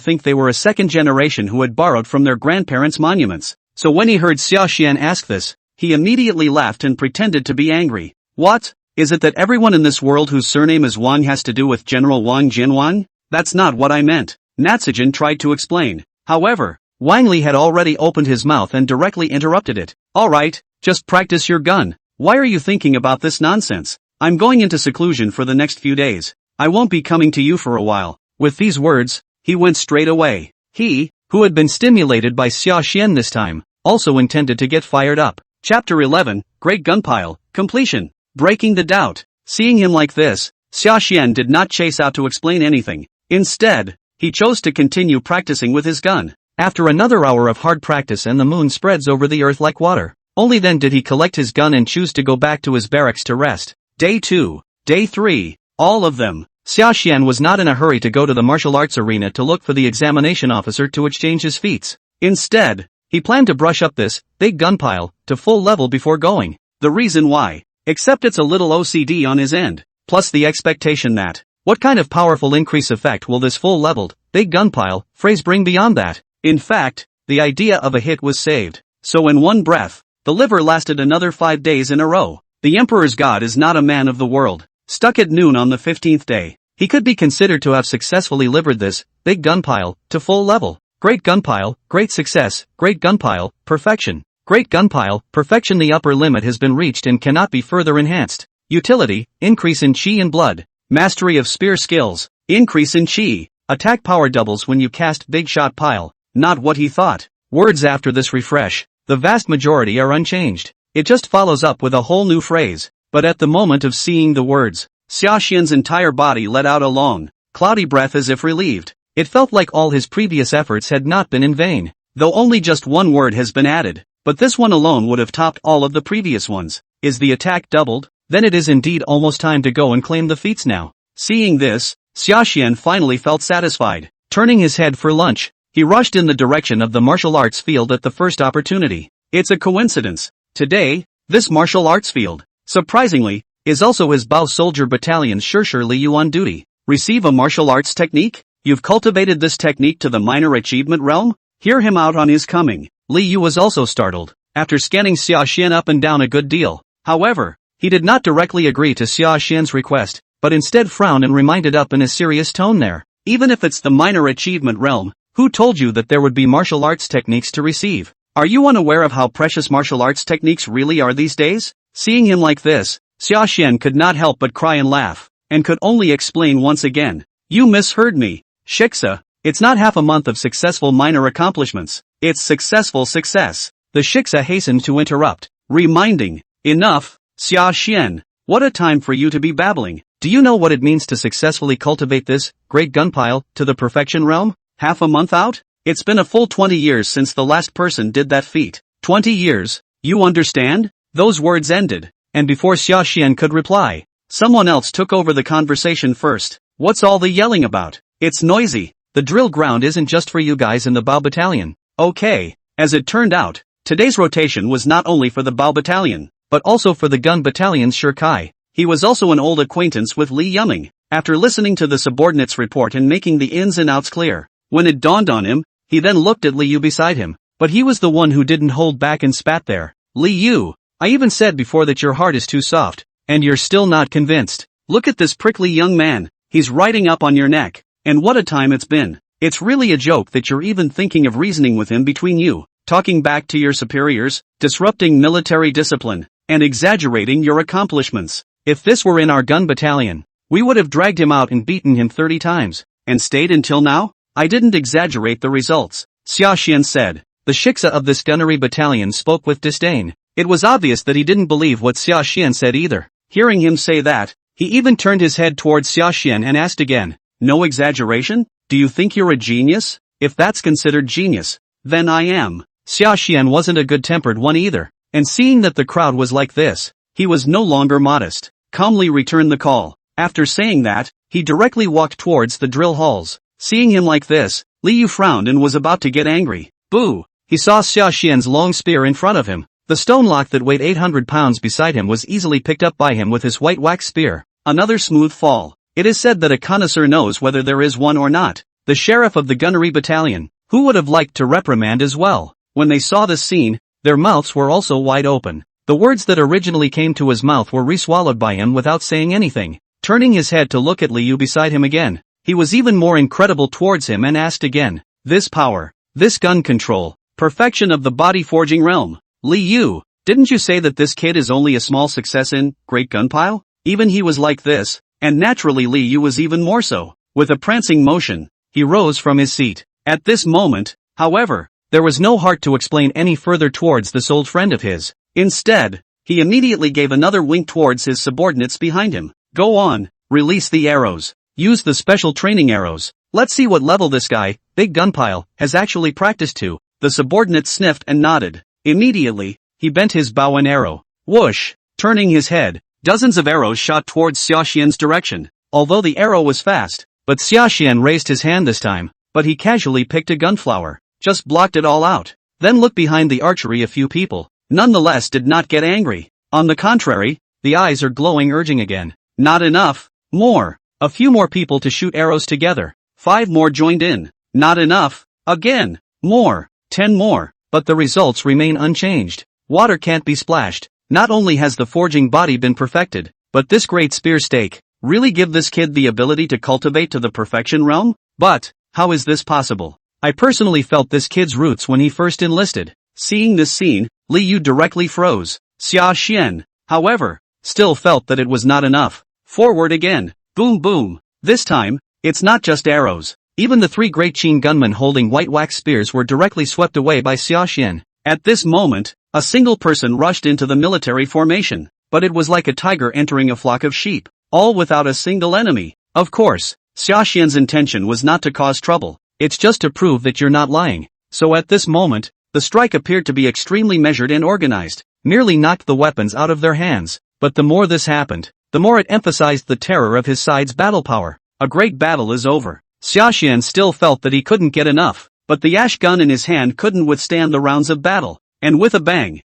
think they were a second generation who had borrowed from their grandparents' monuments. So when he heard Sashan ask this, he immediately laughed and pretended to be angry. What? Is it that everyone in this world whose surname is Wang has to do with General Wang Jinwang? That's not what I meant. Natsujin tried to explain. However, Wang Li had already opened his mouth and directly interrupted it. Alright, just practice your gun. Why are you thinking about this nonsense? I'm going into seclusion for the next few days. I won't be coming to you for a while. With these words, he went straight away. He, who had been stimulated by Sashan this time, also intended to get fired up. Chapter 11, Great Gunpile, Completion. Breaking the doubt. Seeing him like this, Sashan did not chase out to explain anything. Instead, he chose to continue practicing with his gun. After another hour of hard practice and the moon spreads over the earth like water, only then did he collect his gun and choose to go back to his barracks to rest. Day 2, Day 3, all of them. Sashan was not in a hurry to go to the martial arts arena to look for the examination officer to exchange his feats. Instead, he planned to brush up this big gun pile to full level before going. The reason why, except it's a little OCD on his end, plus the expectation that, what kind of powerful increase effect will this full leveled big gun pile phrase bring beyond that? In fact, the idea of a hit was saved. So in one breath, the liver lasted another 5 days in a row. The Emperor's God is not a man of the world. Stuck at noon on the 15th day, he could be considered to have successfully livered this big gun pile to full level. Great gun pile, great success, great gun pile, perfection. Great gun pile, perfection. The upper limit has been reached and cannot be further enhanced. Utility, increase in chi and blood. Mastery of spear skills, increase in chi. Attack power doubles when you cast big shot pile. Not what he thought. Words after this refresh, the vast majority are unchanged. It just follows up with a whole new phrase. But at the moment of seeing the words, Sashan's entire body let out a long, cloudy breath as if relieved. It felt like all his previous efforts had not been in vain. Though only just one word has been added, but this one alone would have topped all of the previous ones. Is the attack doubled? Then it is indeed almost time to go and claim the feats now. Seeing this, Sashan finally felt satisfied. Turning his head for lunch, he rushed in the direction of the martial arts field at the first opportunity. It's a coincidence. Today, this martial arts field, surprisingly, is also his Bao Soldier Battalion's Shershur Liu on duty. Receive a martial arts technique? You've cultivated this technique to the minor achievement realm? Hear him out on his coming. Liu was also startled, after scanning Sashan up and down a good deal. However, He did not directly agree to Sashan's request, but instead frowned and reminded up in a serious tone there. Even if it's the minor achievement realm, who told you that there would be martial arts techniques to receive? Are you unaware of how precious martial arts techniques really are these days? Seeing him like this, Sashan could not help but cry and laugh, and could only explain once again. You misheard me, Shiksa. It's not half a month of successful minor accomplishments, it's successful success. The Shiksa hastened to interrupt, reminding, enough, Sashan. What a time for you to be babbling. Do you know what it means to successfully cultivate this great gunpile to the perfection realm? Half a month out? It's been a full 20 years since the last person did that feat. 20 years, you understand? Those words ended, and before Sashan could reply, someone else took over the conversation first. What's all the yelling about? It's noisy. The drill ground isn't just for you guys in the Bow Battalion. Okay, as it turned out, today's rotation was not only for the Bow Battalion, but also for the Gun Battalion's Shirkai. He was also an old acquaintance with Li Yuming. After listening to the subordinate's report and making the ins and outs clear, when it dawned on him, he then looked at Li Yu beside him, but he was the one who didn't hold back and spat there. Li Yu, I even said before that your heart is too soft, and you're still not convinced. Look at this prickly young man, he's riding up on your neck. And what a time it's been. It's really a joke that you're even thinking of reasoning with him between you, talking back to your superiors, disrupting military discipline, and exaggerating your accomplishments. If this were in our gun battalion, we would have dragged him out and beaten him 30 times, and stayed until now? I didn't exaggerate the results, Sashan said. The Shiksa of this gunnery battalion spoke with disdain. It was obvious that he didn't believe what Sashan said either. Hearing him say that, he even turned his head towards Sashan and asked again, no exaggeration? Do you think you're a genius? If that's considered genius, then I am. Sashan wasn't a good-tempered one either, and seeing that the crowd was like this, he was no longer modest, calmly returned the call. After saying that, he directly walked towards the drill halls. Seeing him like this, Li Yu frowned and was about to get angry. Boo! He saw Sashan's long spear in front of him. The stone lock that weighed 800 pounds beside him was easily picked up by him with his white wax spear. Another smooth fall. It is said that a connoisseur knows whether there is one or not. The sheriff of the gunnery battalion, who would have liked to reprimand as well. When they saw this scene, their mouths were also wide open. The words that originally came to his mouth were re-swallowed by him without saying anything. Turning his head to look at Li Yu beside him again, he was even more incredible towards him and asked again, this power, this gun control, perfection of the body forging realm. Li Yu, didn't you say that this kid is only a small success in Great Gunpile? Even he was like this. And naturally Li Yu was even more so. With a prancing motion, he rose from his seat. At this moment, however, there was no heart to explain any further towards this old friend of his. Instead, he immediately gave another wink towards his subordinates behind him. Go on, release the arrows. Use the special training arrows. Let's see what level this guy, Big Gunpile, has actually practiced to. The subordinate sniffed and nodded. Immediately, he bent his bow and arrow. Whoosh! Turning his head, dozens of arrows shot towards Sashan's direction, although the arrow was fast, but Sashan raised his hand this time, but he casually picked a gunflower, just blocked it all out, then looked behind the archery. A few people, nonetheless, did not get angry. On the contrary, the eyes are glowing, urging again. Not enough. More. A few more people to shoot arrows together. 5 more joined in. Not enough. Again. More. 10 more. But the results remain unchanged. Water can't be splashed. Not only has the forging body been perfected, but this great spear stake really give this kid the ability to cultivate to the perfection realm? But, how is this possible? I personally felt this kid's roots when he first enlisted. Seeing this scene, Li Yu directly froze. Sashan, however, still felt that it was not enough. Forward again. Boom boom. This time, it's not just arrows. Even the 3 great Qin gunmen holding white wax spears were directly swept away by Sashan. At this moment, a single person rushed into the military formation, but it was like a tiger entering a flock of sheep, all without a single enemy. Of course, Sashan's intention was not to cause trouble, it's just to prove that you're not lying. So at this moment, the strike appeared to be extremely measured and organized, merely knocked the weapons out of their hands. But the more this happened, the more it emphasized the terror of his side's battle power. A great battle is over. Sashan still felt that he couldn't get enough, but the ash gun in his hand couldn't withstand the rounds of battle, and with a bang,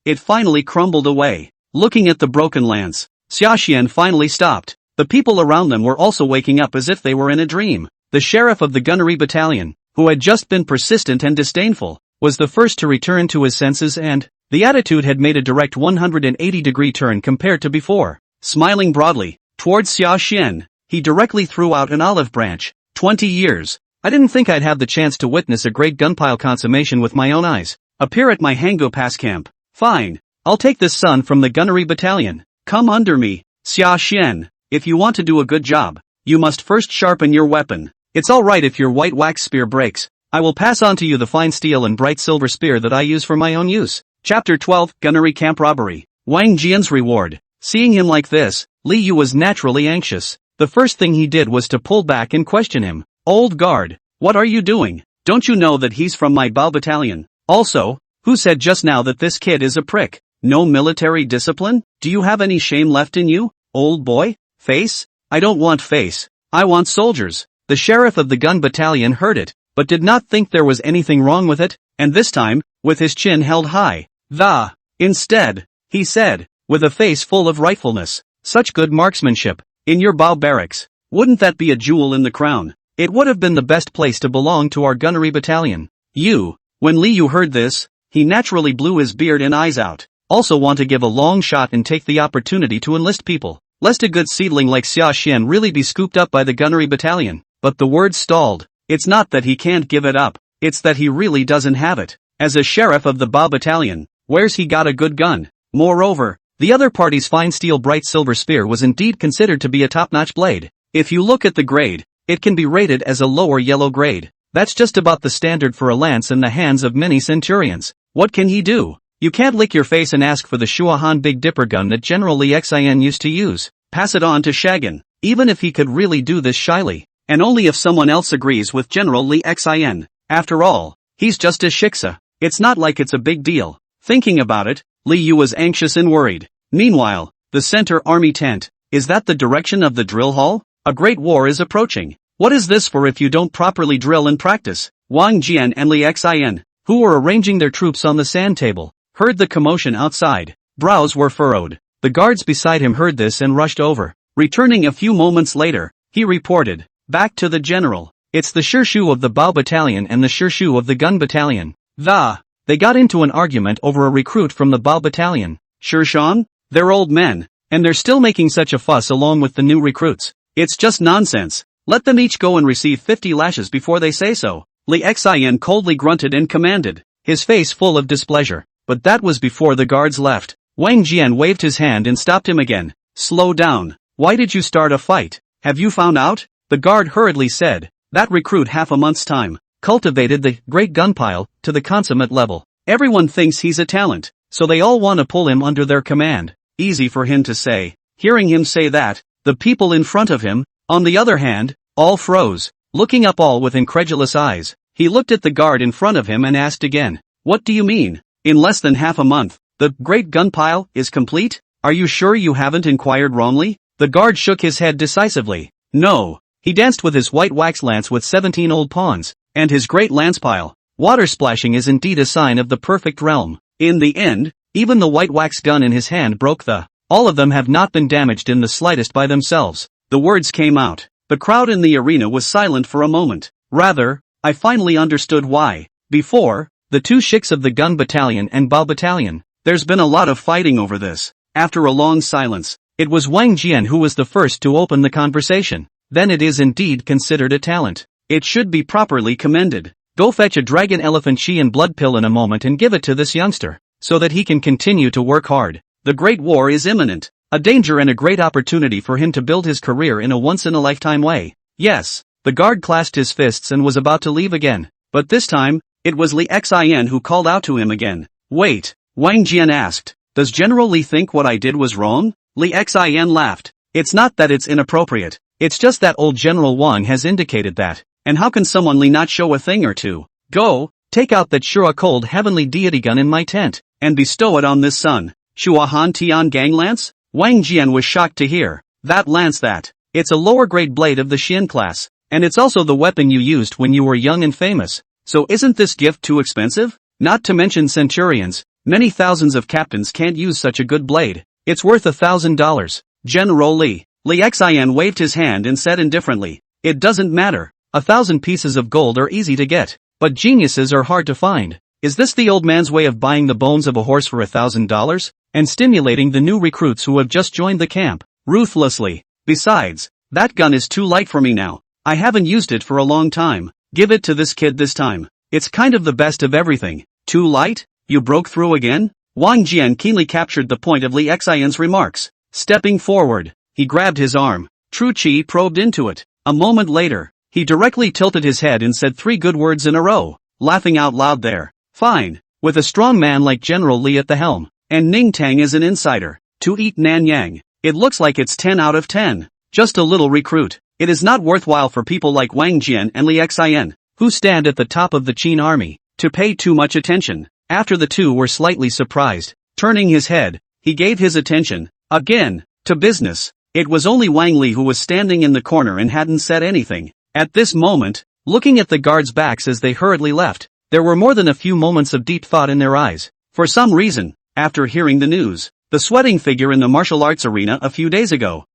it finally crumbled away. Looking at the broken lance, Sashan finally stopped. The people around them were also waking up as if they were in a dream. The sheriff of the gunnery battalion, who had just been persistent and disdainful, was the first to return to his senses and, The attitude had made a direct 180-degree turn compared to before. Smiling broadly, towards Sashan, he directly threw out an olive branch. 20 years. I didn't think I'd have the chance to witness a great gunpile consummation with my own eyes. Appear at my Hango Pass camp. Fine. I'll take this son from the gunnery battalion. Come under me, Sashan. If you want to do a good job, you must first sharpen your weapon. It's alright if your white wax spear breaks. I will pass on to you the fine steel and bright silver spear that I use for my own use. Chapter 12, Gunnery Camp Robbery. Wang Jian's Reward. Seeing him like this, Li Yu was naturally anxious. The first thing he did was to pull back and question him. Old guard, what are you doing? Don't you know that he's from my Bao battalion? Also, who said just now that this kid is a prick? No military discipline? Do you have any shame left in you, old boy? Face? I don't want face. I want soldiers. The sheriff of the gun battalion heard it, but did not think there was anything wrong with it, and this time, with his chin held high. Instead, he said, with a face full of rightfulness, such good marksmanship, in your Bao barracks. Wouldn't that be a jewel in the crown? It would have been the best place to belong to our gunnery battalion. When Li Yu heard this, he naturally blew his beard and eyes out. Also want to give a long shot and take the opportunity to enlist people, lest a good seedling like Sashan really be scooped up by the gunnery battalion. But the word stalled. It's not that he can't give it up, it's that he really doesn't have it. As a sheriff of the Bao battalion, where's he got a good gun? Moreover, the other party's fine steel bright silver spear was indeed considered to be a top-notch blade. If you look at the grade, it can be rated as a lower yellow grade. That's just about the standard for a lance in the hands of many centurions. What can he do? You can't lick your face and ask for the Shuahan Big Dipper gun that General Ling'er used to use. Pass it on to Shagan, even if he could really do this shyly, and only if someone else agrees with General Ling'er. After all, he's just a shiksa. It's not like it's a big deal. Thinking about it, Li Yu was anxious and worried. Meanwhile, the center army tent. Is that the direction of the drill hall? A great war is approaching. What is this for if you don't properly drill and practice? Wang Jian and Ling'er, who were arranging their troops on the sand table, heard the commotion outside. Brows were furrowed. The guards beside him heard this and rushed over. Returning a few moments later, he reported, back to the general. It's the Shirshu of the Bao battalion and the Shirshu of the gun battalion. They got into an argument over a recruit from the Bao battalion. Sashan? They're old men, and they're still making such a fuss along with the new recruits. It's just nonsense. Let them each go and receive 50 lashes before they say so. Ling'er coldly grunted and commanded, his face full of displeasure. But that was before the guards left. Wang Jian waved his hand and stopped him again. Slow down. Why did you start a fight? Have you found out? The guard hurriedly said. That recruit half a month's time cultivated the great gunpile to the consummate level. Everyone thinks he's a talent, so they all want to pull him under their command. Easy for him to say. Hearing him say that, the people in front of him, on the other hand, all froze, looking up all with incredulous eyes. He looked at the guard in front of him and asked again, what do you mean? In less than half a month, the great gunpile is complete? Are you sure you haven't inquired wrongly? The guard shook his head decisively. No. He danced with his white wax lance with 17 old pawns, and his great lance pile. Water splashing is indeed a sign of the perfect realm. In the end, even the white wax gun in his hand broke the. All of them have not been damaged in the slightest by themselves. The words came out. The crowd in the arena was silent for a moment. Rather, I finally understood why. Before, the two shiks of the gun battalion and Bao battalion, there's been a lot of fighting over this. After a long silence, it was Wang Jian who was the first to open the conversation. Then it is indeed considered a talent. It should be properly commended. Go fetch a dragon elephant chi and blood pill in a moment and give it to this youngster, so that he can continue to work hard. The great war is imminent. A danger and a great opportunity for him to build his career in a once-in-a-lifetime way. Yes, the guard clasped his fists and was about to leave again. But this time, it was Ling'er who called out to him again. Wait, Wang Jian asked. Does General Li think what I did was wrong? Ling'er laughed. It's not that it's inappropriate. It's just that old General Wang has indicated that. And how can someone Li not show a thing or two? Go, take out that Shura cold heavenly deity gun in my tent, and bestow it on this son. Shuahan Tian Gang Lance? Wang Jian was shocked to hear. That lance it's a lower grade blade of the Xin class, and it's also the weapon you used when you were young and famous. So isn't this gift too expensive? Not to mention centurions, many thousands of captains can't use such a good blade. It's worth $1,000. General Li. Ling'er waved his hand and said indifferently. It doesn't matter. 1,000 pieces of gold are easy to get, but geniuses are hard to find. Is this the old man's way of buying the bones of a horse for $1,000? And stimulating the new recruits who have just joined the camp, ruthlessly. Besides, that gun is too light for me now. I haven't used it for a long time. Give it to this kid this time. It's kind of the best of everything. Too light? You broke through again? Wang Jian keenly captured the point of Li Xian's remarks. Stepping forward, he grabbed his arm. True Qi probed into it. A moment later, he directly tilted his head and said 3 good words in a row, laughing out loud there. Fine. With a strong man like General Li at the helm, and Ning Tang as an insider, to eat Nanyang, it looks like it's 10 out of 10. Just a little recruit. It is not worthwhile for people like Wang Jian and Li Xian, who stand at the top of the Qin army, to pay too much attention. After the two were slightly surprised, turning his head, he gave his attention, again, to business. It was only Wang Li who was standing in the corner and hadn't said anything. At this moment, looking at the guards' backs as they hurriedly left, there were more than a few moments of deep thought in their eyes. For some reason, after hearing the news, the sweating figure in the martial arts arena a few days ago,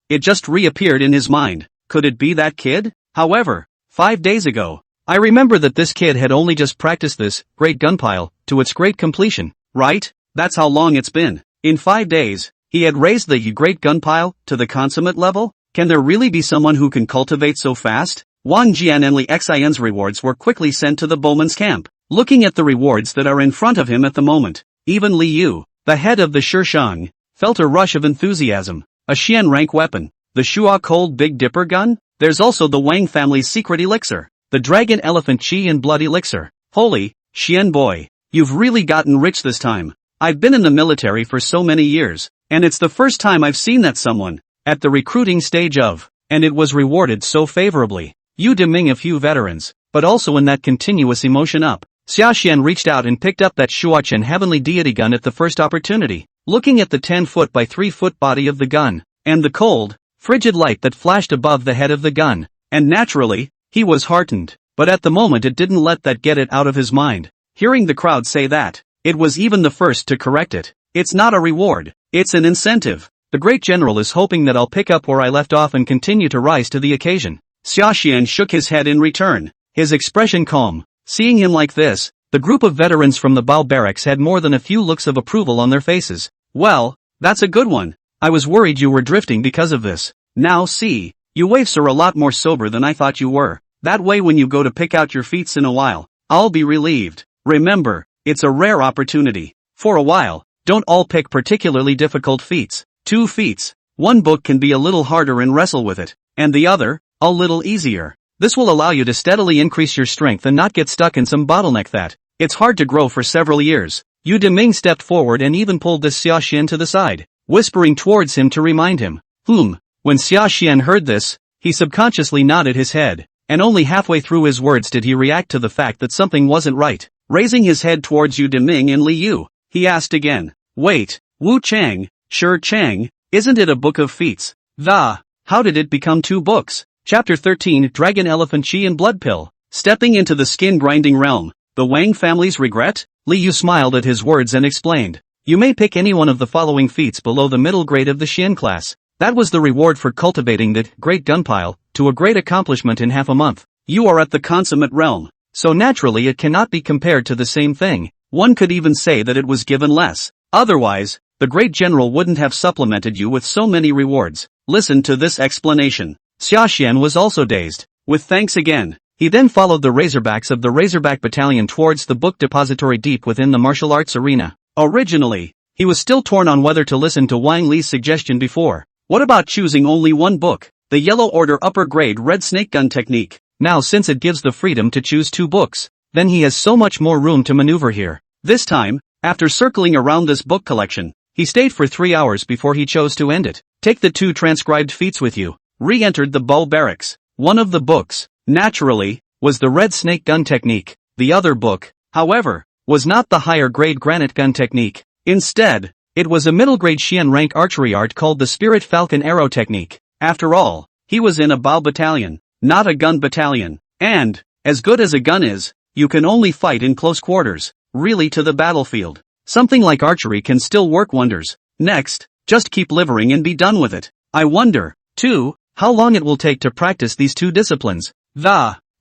it just reappeared in his mind. Could it be that kid? However, 5 days ago, I remember that this kid had only just practiced this great gunpile to its great completion, right? That's how long it's been. In 5 days, he had raised the great gunpile to the consummate level? Can there really be someone who can cultivate so fast? Wang Jian and Li Xian's rewards were quickly sent to the bowman's camp. Looking at the rewards that are in front of him at the moment, even Li Yu, the head of the Shishang, felt a rush of enthusiasm. A Xian rank weapon, the Shua Cold Big Dipper gun. There's also the Wang family's secret elixir, the Dragon Elephant Qi and Blood elixir. Holy, Xian boy, you've really gotten rich this time. I've been in the military for so many years, and it's the first time I've seen that someone, at the recruiting stage of, and it was rewarded so favorably. You deming a few veterans, but also in that continuous emotion up. Sashan reached out and picked up that Shuachen heavenly deity gun at the first opportunity. Looking at the 10-foot by 3-foot body of the gun, and the cold, frigid light that flashed above the head of the gun, and naturally, he was heartened, but at the moment it didn't let that get it out of his mind. Hearing the crowd say that, it was even the first to correct it. It's not a reward, it's an incentive. The great general is hoping that I'll pick up where I left off and continue to rise to the occasion. Xiaxian shook his head in return, his expression calm. Seeing him like this, the group of veterans from the Bao barracks had more than a few looks of approval on their faces. Well, that's a good one. I was worried you were drifting because of this. Now see, you waifs are a lot more sober than I thought you were. That way when you go to pick out your feats in a while, I'll be relieved. Remember, it's a rare opportunity. For a while, don't all pick particularly difficult feats. 2 feats. One book can be a little harder and wrestle with it, and the other, a little easier. This will allow you to steadily increase your strength and not get stuck in some bottleneck that, it's hard to grow for several years. Yu Deming stepped forward and even pulled this Xiaxian to the side, whispering towards him to remind him. When Xiaxian heard this, he subconsciously nodded his head, and only halfway through his words did he react to the fact that something wasn't right. Raising his head towards Yu Deming and Li Yu, he asked again, wait, Wu Chang, sure Chang, isn't it a book of feats? How did it become 2 books? Chapter 13 Dragon Elephant Qi and Blood Pill. Stepping into the skin-grinding realm, the Wang family's regret? Li Yu smiled at his words and explained. You may pick any one of the following feats below the middle grade of the Xian class. That was the reward for cultivating the great gunpile to a great accomplishment in half a month. You are at the consummate realm, so naturally it cannot be compared to the same thing. One could even say that it was given less. Otherwise, the great general wouldn't have supplemented you with so many rewards. Listen to this explanation. Xiaxian was also dazed. With thanks again, he then followed the Razorbacks of the Razorback Battalion towards the book depository deep within the martial arts arena. Originally, he was still torn on whether to listen to Wang Li's suggestion before. What about choosing only one book? The Yellow Order Upper Grade Red Snake Gun Technique. Now since it gives the freedom to choose 2 books, then he has so much more room to maneuver here. This time, after circling around this book collection, he stayed for 3 hours before he chose to end it. Take the 2 transcribed feats with you. Re-entered the Bao barracks. One of the books, naturally, was the Red Snake Gun Technique. The other book, however, was not the higher grade Granite Gun Technique. Instead, it was a middle grade Xian rank archery art called the Spirit Falcon Arrow Technique. After all, he was in a Bao battalion, not a gun battalion. And, as good as a gun is, you can only fight in close quarters, really to the battlefield. Something like archery can still work wonders. Next, just keep livering and be done with it. I wonder, too, how long it will take to practice these 2 disciplines.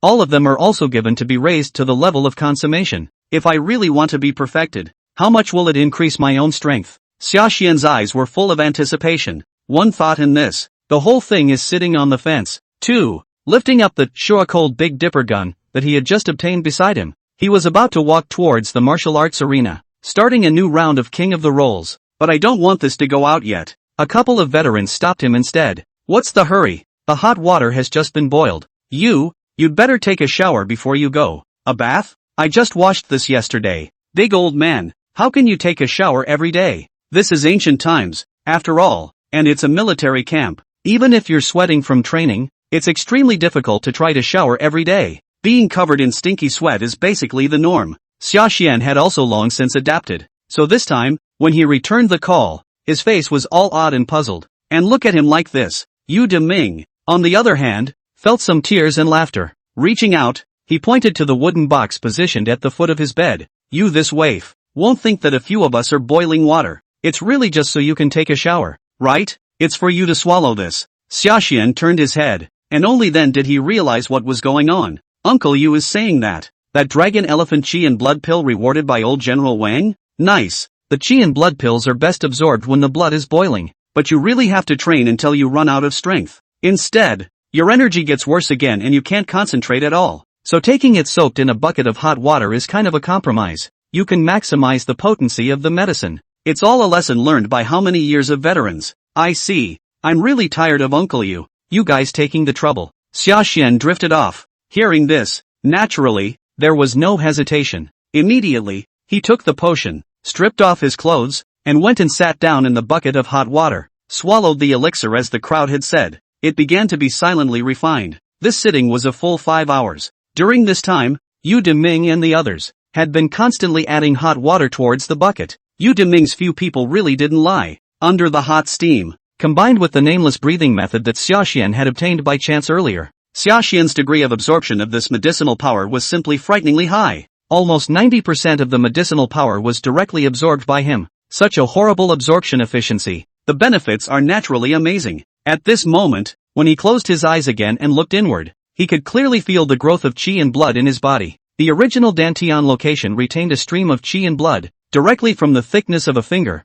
All of them are also given to be raised to the level of consummation. If I really want to be perfected, how much will it increase my own strength? Sashan's eyes were full of anticipation. One thought in this. The whole thing is sitting on the fence. 2. Lifting up the cold Big Dipper gun that he had just obtained beside him, he was about to walk towards the martial arts arena, starting a new round of King of the Rolls. But I don't want this to go out yet. A couple of veterans stopped him instead. What's the hurry? The hot water has just been boiled. You'd better take a shower before you go. A bath? I just washed this yesterday. Big old man, how can you take a shower every day? This is ancient times, after all, and it's a military camp. Even if you're sweating from training, it's extremely difficult to try to shower every day. Being covered in stinky sweat is basically the norm. Sashan had also long since adapted. So this time, when he returned the call, his face was all odd and puzzled. And look at him like this. Yu Deming, on the other hand, felt some tears and laughter. Reaching out, he pointed to the wooden box positioned at the foot of his bed. You this waif won't think that a few of us are boiling water. It's really just so you can take a shower, right? It's for you to swallow this. Sashan turned his head, and only then did he realize what was going on. Uncle Yu is saying that dragon elephant chi and blood pill rewarded by old General Wang? Nice. The chi and blood pills are best absorbed when the blood is boiling, but you really have to train until you run out of strength. Instead, your energy gets worse again and you can't concentrate at all. So taking it soaked in a bucket of hot water is kind of a compromise. You can maximize the potency of the medicine. It's all a lesson learned by how many years of veterans. I see. I'm really tired of Uncle Yu. You guys taking the trouble. Sashan drifted off. Hearing this, naturally, there was no hesitation. Immediately, he took the potion, stripped off his clothes, and went and sat down in the bucket of hot water. Swallowed the elixir as the crowd had said. It began to be silently refined. This sitting was a full 5 hours. During this time, Yu Deming and the others had been constantly adding hot water towards the bucket. Yu Deming's few people really didn't lie. Under the hot steam, combined with the nameless breathing method that Sashan had obtained by chance earlier, Sashan's degree of absorption of this medicinal power was simply frighteningly high. Almost 90% of the medicinal power was directly absorbed by him. Such a horrible absorption efficiency. The benefits are naturally amazing. At this moment, when he closed his eyes again and looked inward, he could clearly feel the growth of chi and blood in his body. The original Dantian location retained a stream of chi and blood, directly from the thickness of a finger.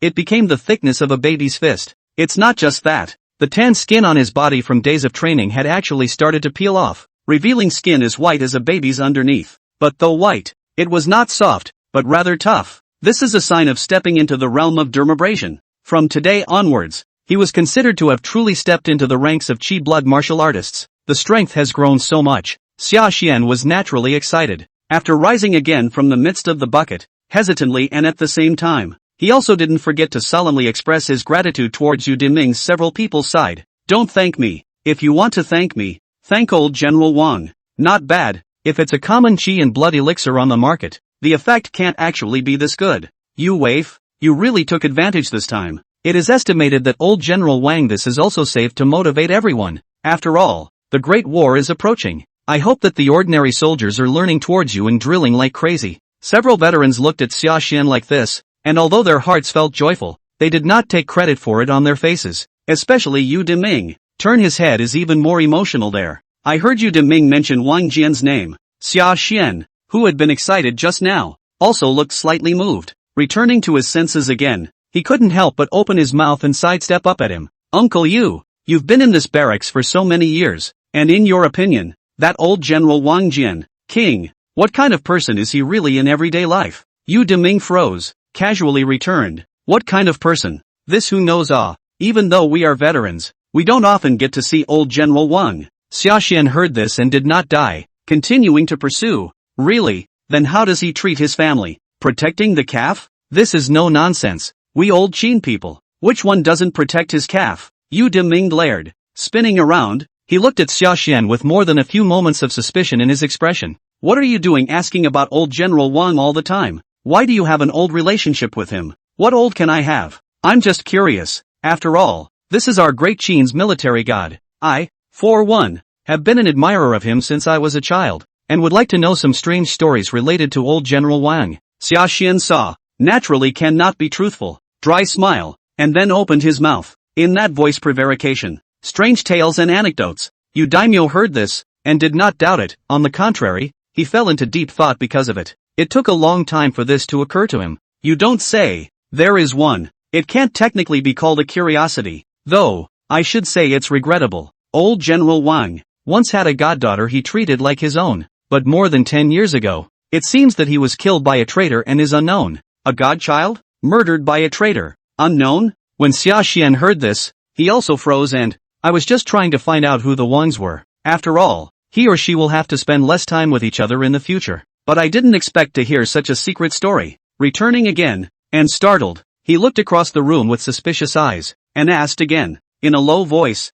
It became the thickness of a baby's fist. It's not just that. The tan skin on his body from days of training had actually started to peel off, revealing skin as white as a baby's underneath. But though white, it was not soft, but rather tough. This is a sign of stepping into the realm of dermabrasion. From today onwards, he was considered to have truly stepped into the ranks of chi blood martial artists. The strength has grown so much. Sashan was naturally excited. After rising again from the midst of the bucket, hesitantly and at the same time, he also didn't forget to solemnly express his gratitude towards Yu Deming. Several people sighed. Don't thank me. If you want to thank me, thank old General Wang. Not bad. If it's a common chi and blood elixir on the market, the effect can't actually be this good. You waif, you really took advantage this time. It is estimated that old General Wang this is also saved to motivate everyone. After all, the Great War is approaching. I hope that the ordinary soldiers are learning towards you and drilling like crazy. Several veterans looked at Sashan like this, and although their hearts felt joyful, they did not take credit for it on their faces. Especially Yu Deming. Turn his head is even more emotional there. I heard Yu Deming mention Wang Jian's name. Sashan, who had been excited just now, also looked slightly moved. Returning to his senses again, he couldn't help but open his mouth and sidestep up at him. Uncle Yu, you've been in this barracks for so many years, and in your opinion, that old General Wang Jian, king, what kind of person is he really in everyday life? Yu Deming froze, casually returned. What kind of person? This who knows even though we are veterans, we don't often get to see old General Wang. Sashan heard this and did not die, continuing to pursue. Really? Then how does he treat his family? Protecting the calf? This is no nonsense. We old Qin people, which one doesn't protect his calf? Yu Deming glared. Spinning around, he looked at Sashan with more than a few moments of suspicion in his expression. What are you doing asking about old General Wang all the time? Why do you have an old relationship with him? What old can I have? I'm just curious. After all, this is our great Qin's military god. I, for one, have been an admirer of him since I was a child, and would like to know some strange stories related to old General Wang. Sashan saw, naturally cannot be truthful, dry smile, and then opened his mouth. In that voice prevarication, strange tales and anecdotes. Yu Daimyo heard this, and did not doubt it. On the contrary, he fell into deep thought because of it. It took a long time for this to occur to him. You don't say. There is one. It can't technically be called a curiosity, though, I should say it's regrettable. Old General Wang once had a goddaughter he treated like his own, but more than 10 years ago, it seems that he was killed by a traitor and is unknown. A godchild? Murdered by a traitor. Unknown? When Sashan heard this, he also froze and, I was just trying to find out who the Wangs were. After all, he or she will have to spend less time with each other in the future. But I didn't expect to hear such a secret story. Returning again, and startled, he looked across the room with suspicious eyes, and asked again, in a low voice,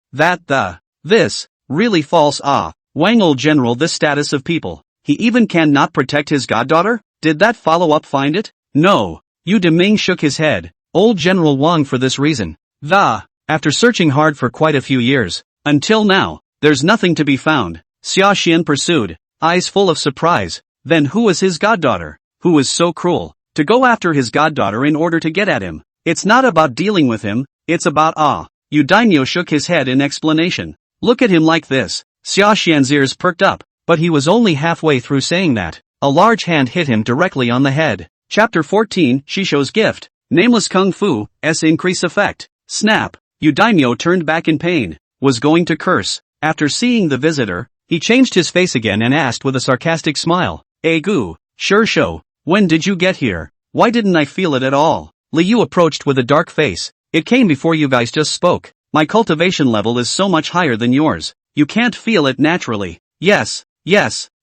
this, really false Wang old general this status of people, he even cannot protect his goddaughter? Did that follow-up find it? No. Yu Deming shook his head, old General Wang for this reason. After searching hard for quite a few years, until now, there's nothing to be found, Sashan pursued, eyes full of surprise. Then who was his goddaughter? Who was so cruel to go after his goddaughter in order to get at him? It's not about dealing with him, it's about Yu Daimyo shook his head in explanation. Look at him like this. Sashan's ears perked up, but he was only halfway through saying that. A large hand hit him directly on the head. Chapter 14, Shisho's Gift. Nameless Kung Fu, S increase effect. Snap. Yu Daimyo turned back in pain, was going to curse. After seeing the visitor, he changed his face again and asked with a sarcastic smile, Gu, sure show, when did you get here? Why didn't I feel it at all? Liu approached with a dark face. It came before you guys just spoke. My cultivation level is so much higher than yours. You can't feel it naturally. Yes,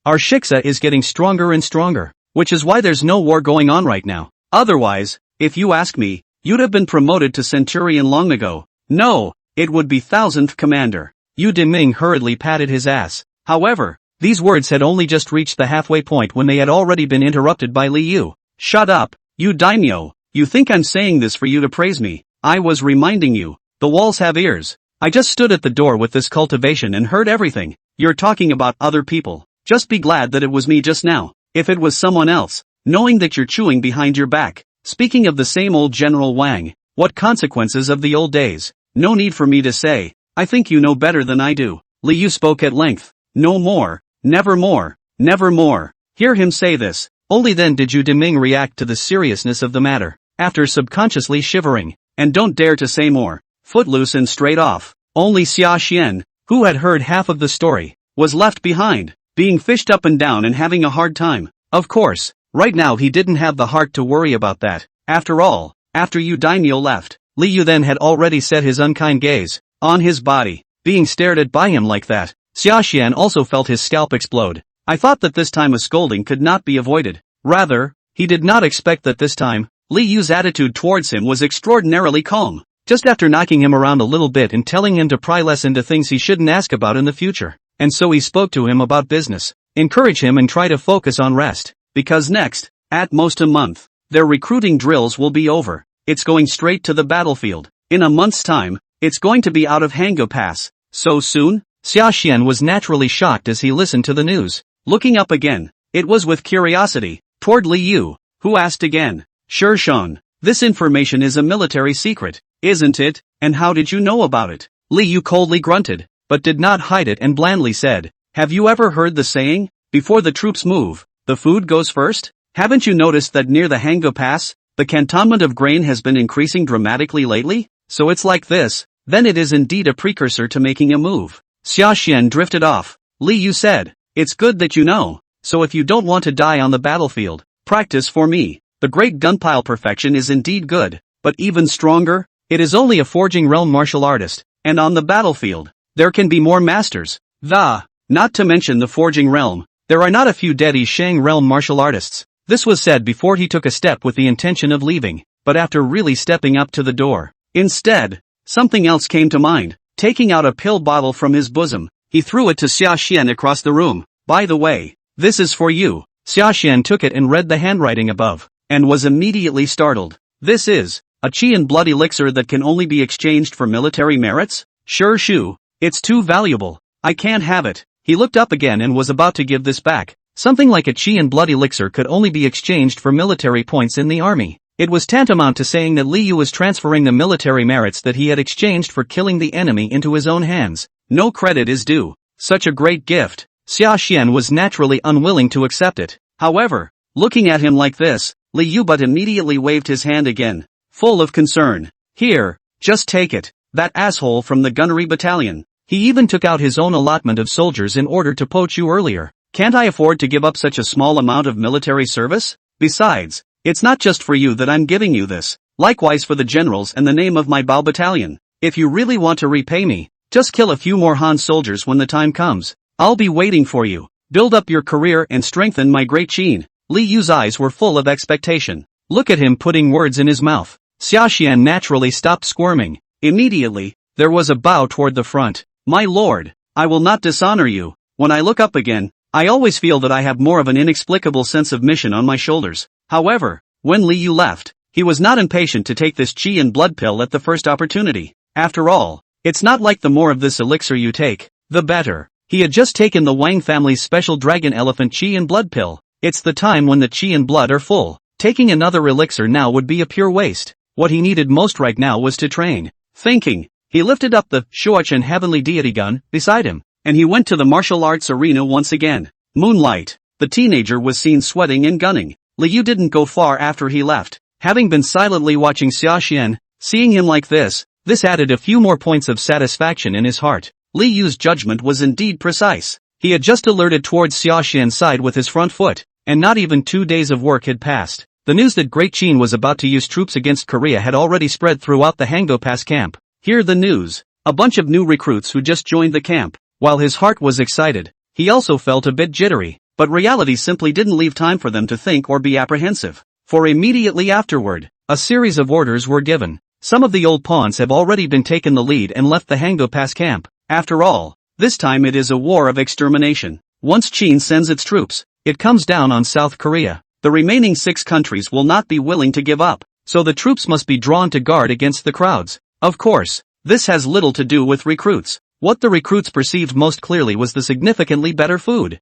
our Shiksa is getting stronger and stronger, which is why there's no war going on right now. Otherwise, if you ask me, you'd have been promoted to Centurion long ago. No, it would be 1000th commander. Yu Deming hurriedly patted his ass. However, these words had only just reached the halfway point when they had already been interrupted by Liu. Shut up, Yu Daimyo. You think I'm saying this for you to praise me? I was reminding you. The walls have ears. I just stood at the door with this cultivation and heard everything. You're talking about other people. Just be glad that it was me just now. If it was someone else, knowing that you're chewing behind your back. Speaking of the same old General Wang, what consequences of the old days? No need for me to say. I think you know better than I do. Liu spoke at length. No more. Never more. Never more. Hear him say this. Only then did Yu Deming react to the seriousness of the matter. After subconsciously shivering. And don't dare to say more. Footloose and straight off. Only Sashan, who had heard half of the story, was left behind, being fished up and down and having a hard time. Of course, right now he didn't have the heart to worry about that. After all, after Yu Daimyo left, Liu then had already set his unkind gaze on his body, being stared at by him like that. Sashan also felt his scalp explode. I thought that this time a scolding could not be avoided. Rather, he did not expect that this time, Liu's attitude towards him was extraordinarily calm. Just after knocking him around a little bit and telling him to pry less into things he shouldn't ask about in the future. And so he spoke to him about business. Encourage him and try to focus on rest. Because next, at most a month, their recruiting drills will be over. It's going straight to the battlefield. In a month's time, it's going to be out of Hango Pass. So soon? Sashan was naturally shocked as he listened to the news. Looking up again, it was with curiosity, toward Liu, who asked again. Sure Sean, this information is a military secret, isn't it? And how did you know about it? Liu coldly grunted, but did not hide it and blandly said, have you ever heard the saying, before the troops move, the food goes first? Haven't you noticed that near the Hango Pass, the cantonment of grain has been increasing dramatically lately? So it's like this, then it is indeed a precursor to making a move. Sashan drifted off. Liu said, it's good that you know, so if you don't want to die on the battlefield, practice for me. The great gunpile perfection is indeed good, but even stronger, it is only a forging realm martial artist, and on the battlefield, there can be more masters. Not to mention the forging realm, there are not a few dead Shang realm martial artists. This was said before he took a step with the intention of leaving, but after really stepping up to the door. Instead, something else came to mind. Taking out a pill bottle from his bosom, he threw it to Sashan across the room. By the way, this is for you. Sashan took it and read the handwriting above, and was immediately startled. This is a Qin blood elixir that can only be exchanged for military merits? Sure shoo, it's too valuable. I can't have it. He looked up again and was about to give this back. Something like a Qin blood elixir could only be exchanged for military points in the army. It was tantamount to saying that Liu was transferring the military merits that he had exchanged for killing the enemy into his own hands. No credit is due. Such a great gift. Sashan was naturally unwilling to accept it. However, Looking at him like this, Li Yu but immediately waved his hand again, full of concern. Here, just take it, that asshole from the gunnery battalion. He even took out his own allotment of soldiers in order to poach you earlier. Can't I afford to give up such a small amount of military service? Besides, it's not just for you that I'm giving you this, likewise for the generals and the name of my Bao battalion. If you really want to repay me, just kill a few more Han soldiers when the time comes. I'll be waiting for you. Build up your career and strengthen my great Qin. Li Yu's eyes were full of expectation. Look at him putting words in his mouth. Sashan naturally stopped squirming. Immediately, there was a bow toward the front. My lord, I will not dishonor you. When I look up again, I always feel that I have more of an inexplicable sense of mission on my shoulders. However, when Li Yu left, he was not impatient to take this Qi and blood pill at the first opportunity. After all, it's not like the more of this elixir you take, the better. He had just taken the Wang family's special dragon elephant Qi and blood pill. It's the time when the Qi and blood are full. Taking another elixir now would be a pure waste. What he needed most right now was to train. Thinking, he lifted up the Shuach and heavenly deity gun beside him, and he went to the martial arts arena once again. Moonlight. The teenager was seen sweating and gunning. Li Yu didn't go far after he left. Having been silently watching Sashan, seeing him like this added a few more points of satisfaction in his heart. Li Yu's judgment was indeed precise. He had just alerted towards Sashan's side with his front foot, and not even 2 days of work had passed. The news that Great Qin was about to use troops against Korea had already spread throughout the Hangdo Pass camp. Hear the news. A bunch of new recruits who just joined the camp. While his heart was excited, he also felt a bit jittery, but reality simply didn't leave time for them to think or be apprehensive. For immediately afterward, a series of orders were given. Some of the old pawns have already been taken the lead and left the Hangdo Pass camp. After all, this time it is a war of extermination. Once Qin sends its troops, it comes down on South Korea. The remaining 6 countries will not be willing to give up, so the troops must be drawn to guard against the crowds. Of course, this has little to do with recruits. What the recruits perceived most clearly was the significantly better food.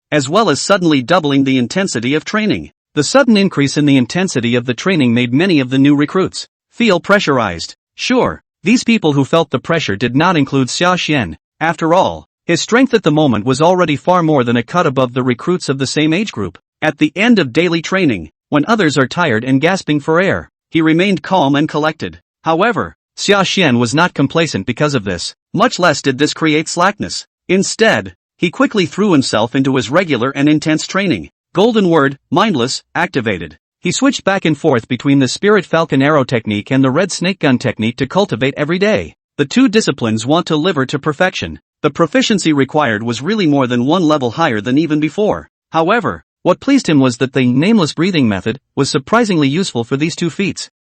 As well as suddenly doubling the intensity of training. The sudden increase in the intensity of the training made many of the new recruits feel pressurized. Sure, these people who felt the pressure did not include Sashan. After all, his strength at the moment was already far more than a cut above the recruits of the same age group. At the end of daily training, when others are tired and gasping for air, he remained calm and collected. However, Sashan was not complacent because of this, much less did this create slackness. Instead, he quickly threw himself into his regular and intense training. Golden word, mindless, activated. He switched back and forth between the Spirit Falcon Arrow technique and the Red Snake Gun technique to cultivate every day. The two disciplines want to liver to perfection. The proficiency required was really more than one level higher than even before. However, what pleased him was that the nameless breathing method was surprisingly useful for these two feats.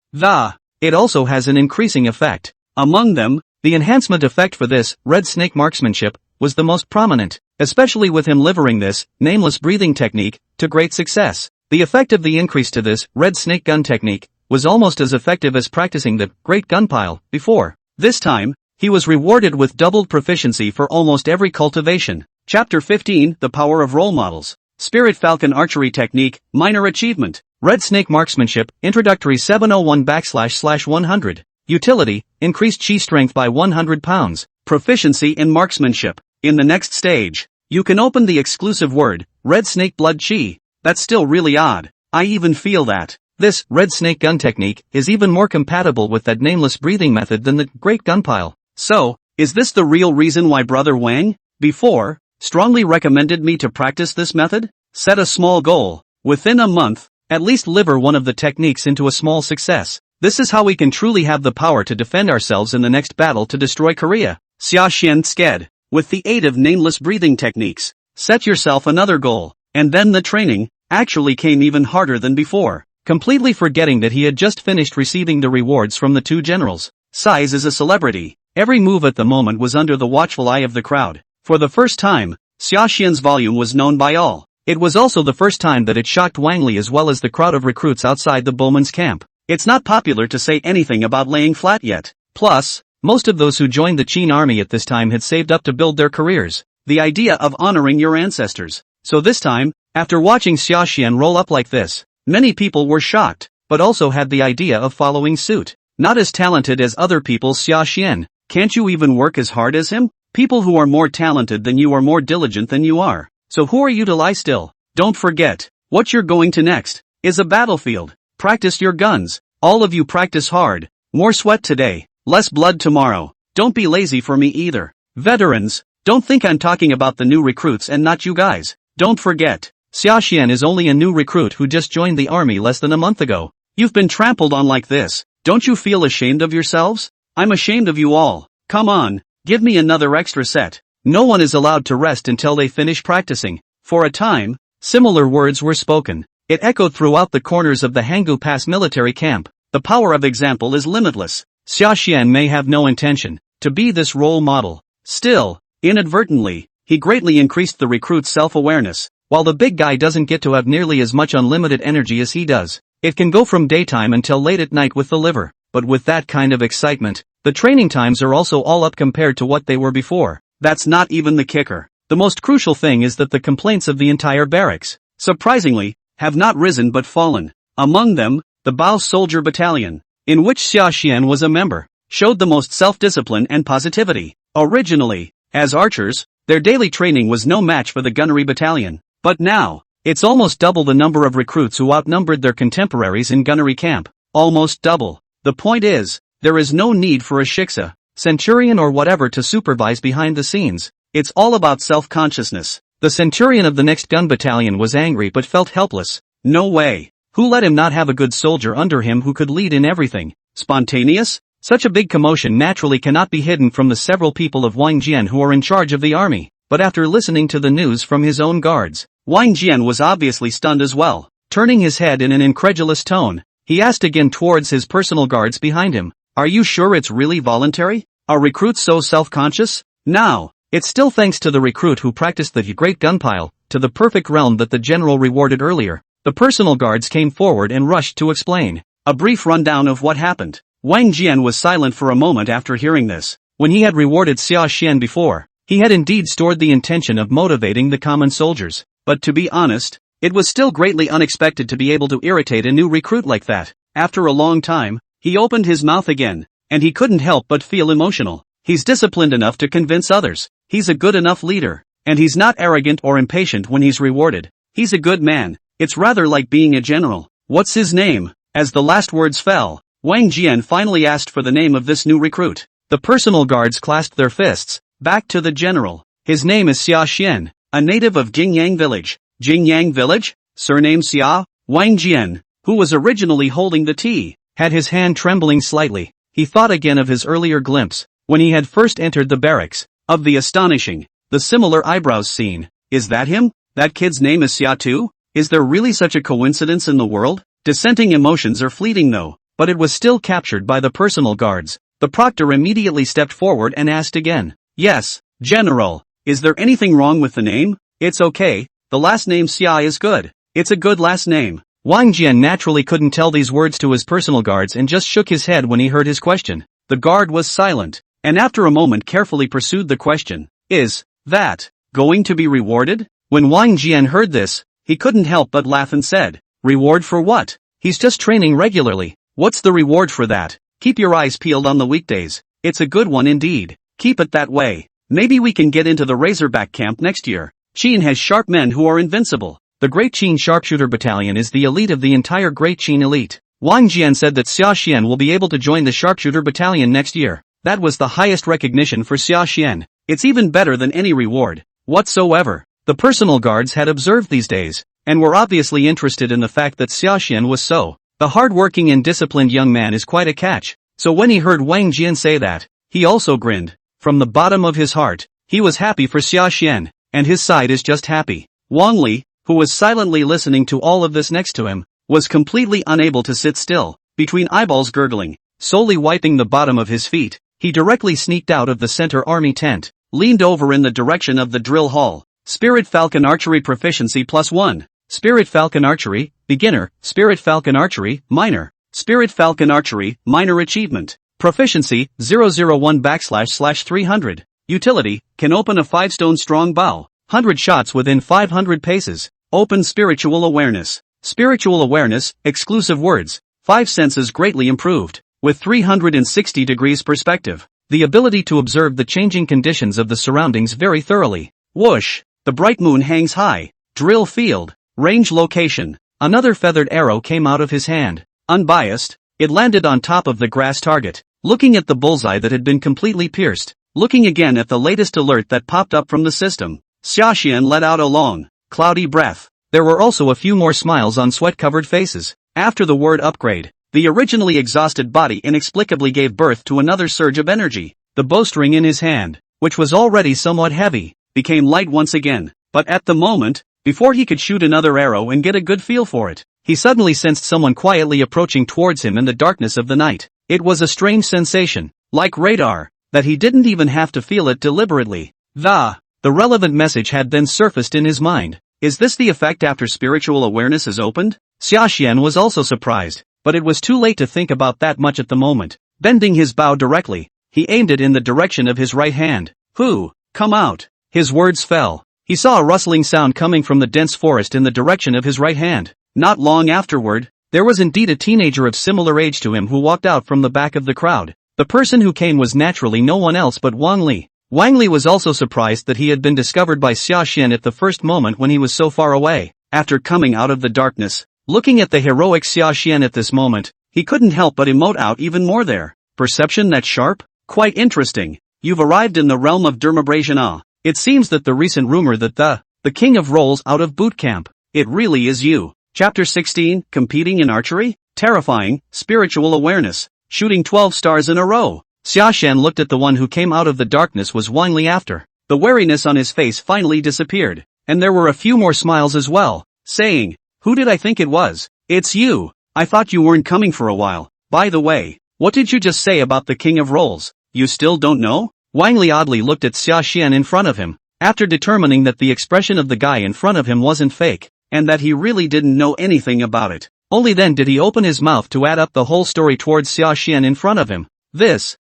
It also has an increasing effect. Among them, the enhancement effect for this Red Snake marksmanship was the most prominent, especially with him livering this nameless breathing technique to great success. The effect of the increase to this Red Snake Gun technique was almost as effective as practicing the Great Gun Pile before. This time, he was rewarded with doubled proficiency for almost every cultivation. Chapter 15, The Power of Role Models. Spirit Falcon Archery Technique, Minor Achievement. Red Snake Marksmanship, Introductory 701/100. Utility, increased chi strength by 100 pounds. Proficiency in marksmanship. In the next stage, you can open the exclusive word, Red Snake Blood Chi. That's still really odd. I even feel that. This Red Snake Gun technique is even more compatible with that nameless breathing method than the Great Gun Pile. So, is this the real reason why Brother Wang, before, strongly recommended me to practice this method? Set a small goal. Within a month, at least liver one of the techniques into a small success. This is how we can truly have the power to defend ourselves in the next battle to destroy Korea. Sashan sked. With the aid of nameless breathing techniques, set yourself another goal. And then the training actually came even harder than before. Completely forgetting that he had just finished receiving the rewards from the two generals. Size is a celebrity. Every move at the moment was under the watchful eye of the crowd. For the first time, Sashan's volume was known by all. It was also the first time that it shocked Wang Li as well as the crowd of recruits outside the bowmen's camp. It's not popular to say anything about laying flat yet. Plus, most of those who joined the Qin army at this time had saved up to build their careers. The idea of honoring your ancestors. So this time, after watching Sashan roll up like this, many people were shocked, but also had the idea of following suit. Not as talented as other people. Sashan, can't you even work as hard as him? People who are more talented than you are more diligent than you are. So who are you to lie still? Don't forget, What you're going to next is a battlefield. Practice your guns. All of you practice hard. More sweat today, less blood tomorrow. Don't be lazy for me either. Veterans, don't think I'm talking about the new recruits and not you guys. Don't forget, Sashan is only a new recruit who just joined the army less than a month ago. You've been trampled on like this. Don't you feel ashamed of yourselves? I'm ashamed of you all. Come on, give me another extra set. No one is allowed to rest until they finish practicing. For a time, similar words were spoken. It echoed throughout the corners of the Hanggu Pass military camp. The power of example is limitless. Sashan may have no intention to be this role model. Still, inadvertently, he greatly increased the recruit's self-awareness. While the big guy doesn't get to have nearly as much unlimited energy as he does, it can go from daytime until late at night with the liver. But with that kind of excitement, the training times are also all up compared to what they were before. That's not even the kicker. The most crucial thing is that the complaints of the entire barracks, surprisingly, have not risen but fallen. Among them, the Bao Soldier Battalion, in which Sashan was a member, showed the most self-discipline and positivity. Originally, as archers, their daily training was no match for the Gunnery Battalion. But now, it's almost double the number of recruits who outnumbered their contemporaries in gunnery camp. Almost double. The point is, there is no need for a shiksa, centurion or whatever to supervise behind the scenes. It's all about self-consciousness. The centurion of the next gun battalion was angry but felt helpless. No way. Who let him not have a good soldier under him who could lead in everything? Spontaneous? Such a big commotion naturally cannot be hidden from the several people of Wang Jian who are in charge of the army. But after listening to the news from his own guards, Wang Jian was obviously stunned as well. Turning his head in an incredulous tone, he asked again towards his personal guards behind him, "Are you sure it's really voluntary? Are recruits so self-conscious?" Now, it's still thanks to the recruit who practiced the great gunpile, to the perfect realm that the general rewarded earlier. The personal guards came forward and rushed to explain. A brief rundown of what happened. Wang Jian was silent for a moment after hearing this. When he had rewarded Sashan before, he had indeed stored the intention of motivating the common soldiers. But to be honest, it was still greatly unexpected to be able to irritate a new recruit like that. After a long time, he opened his mouth again, and he couldn't help but feel emotional. He's disciplined enough to convince others. He's a good enough leader. And he's not arrogant or impatient when he's rewarded. He's a good man. It's rather like being a general. What's his name? As the last words fell, Wang Jian finally asked for the name of this new recruit. The personal guards clasped their fists. Back to the general. His name is Sashan, a native of Jingyang village. Jingyang village? Surname Xia? Wang Jian, who was originally holding the tea, had his hand trembling slightly. He thought again of his earlier glimpse, when he had first entered the barracks, of the astonishing, the similar eyebrows scene. Is that him? That kid's name is Xia too? Is there really such a coincidence in the world? Dissenting emotions are fleeting though, but it was still captured by the personal guards. The proctor immediately stepped forward and asked again. Yes, General, is there anything wrong with the name? It's okay, the last name Xia is good. It's a good last name. Wang Jian naturally couldn't tell these words to his personal guards and just shook his head when he heard his question. The guard was silent, and after a moment carefully pursued the question. Is that going to be rewarded? When Wang Jian heard this, he couldn't help but laugh and said, "Reward for what? He's just training regularly. What's the reward for that? Keep your eyes peeled on the weekdays. It's a good one indeed. Keep it that way. Maybe we can get into the Razorback camp next year. Qin has sharp men who are invincible. The Great Qin Sharpshooter Battalion is the elite of the entire Great Qin elite." Wang Jian said that Sashan will be able to join the Sharpshooter Battalion next year. That was the highest recognition for Sashan. It's even better than any reward whatsoever. The personal guards had observed these days, and were obviously interested in the fact that Sashan was so. The hard-working and disciplined young man is quite a catch. So when he heard Wang Jian say that, he also grinned. From the bottom of his heart, he was happy for Sashan, and his side is just happy. Wang Li, who was silently listening to all of this next to him, was completely unable to sit still. Between eyeballs gurgling, solely wiping the bottom of his feet, he directly sneaked out of the center army tent, leaned over in the direction of the drill hall. Spirit Falcon Archery Proficiency +1. Spirit Falcon Archery, Beginner. Spirit Falcon Archery, Minor. Spirit Falcon Archery, Minor Achievement. Proficiency, 001//300. Utility, can open a 5-stone strong bow. 100 shots within 500 paces. Open Spiritual Awareness. Spiritual Awareness, exclusive words. 5 senses greatly improved. With 360 degrees perspective. The ability to observe the changing conditions of the surroundings very thoroughly. Whoosh! The bright moon hangs high. Drill field. Range location. Another feathered arrow came out of his hand. Unbiased, it landed on top of the grass target. Looking at the bullseye that had been completely pierced. Looking again at the latest alert that popped up from the system. Sashan let out a long, cloudy breath. There were also a few more smiles on sweat-covered faces. After the word upgrade, the originally exhausted body inexplicably gave birth to another surge of energy. The bowstring in his hand, which was already somewhat heavy, became light once again. But at the moment, before he could shoot another arrow and get a good feel for it, he suddenly sensed someone quietly approaching towards him in the darkness of the night. It was a strange sensation, like radar, that he didn't even have to feel it deliberately. The relevant message had then surfaced in his mind. Is this the effect after spiritual awareness is opened? Sashan was also surprised, but it was too late to think about that much at the moment. Bending his bow directly, he aimed it in the direction of his right hand. Who? Come out. His words fell. He saw a rustling sound coming from the dense forest in the direction of his right hand. Not long afterward, there was indeed a teenager of similar age to him who walked out from the back of the crowd. The person who came was naturally no one else but Wang Li. Wang Li was also surprised that he had been discovered by Sashan at the first moment when he was so far away. After coming out of the darkness, looking at the heroic Sashan at this moment, he couldn't help but emote out even more there. Perception that sharp? Quite interesting. You've arrived in the realm of dermabrasion. It seems that the recent rumor that the king of rolls out of boot camp, it really is you. Chapter 16, Competing in Archery? Terrifying, spiritual awareness, shooting 12 stars in a row. Sashan looked at the one who came out of the darkness was Wang Li after. The wariness on his face finally disappeared, and there were a few more smiles as well, saying, who did I think it was? It's you. I thought you weren't coming for a while. By the way, what did you just say about the king of rolls? You still don't know? Wang Li oddly looked at Sashan in front of him, after determining that the expression of the guy in front of him wasn't fake, and that he really didn't know anything about it. Only then did he open his mouth to add up the whole story towards Sashan in front of him.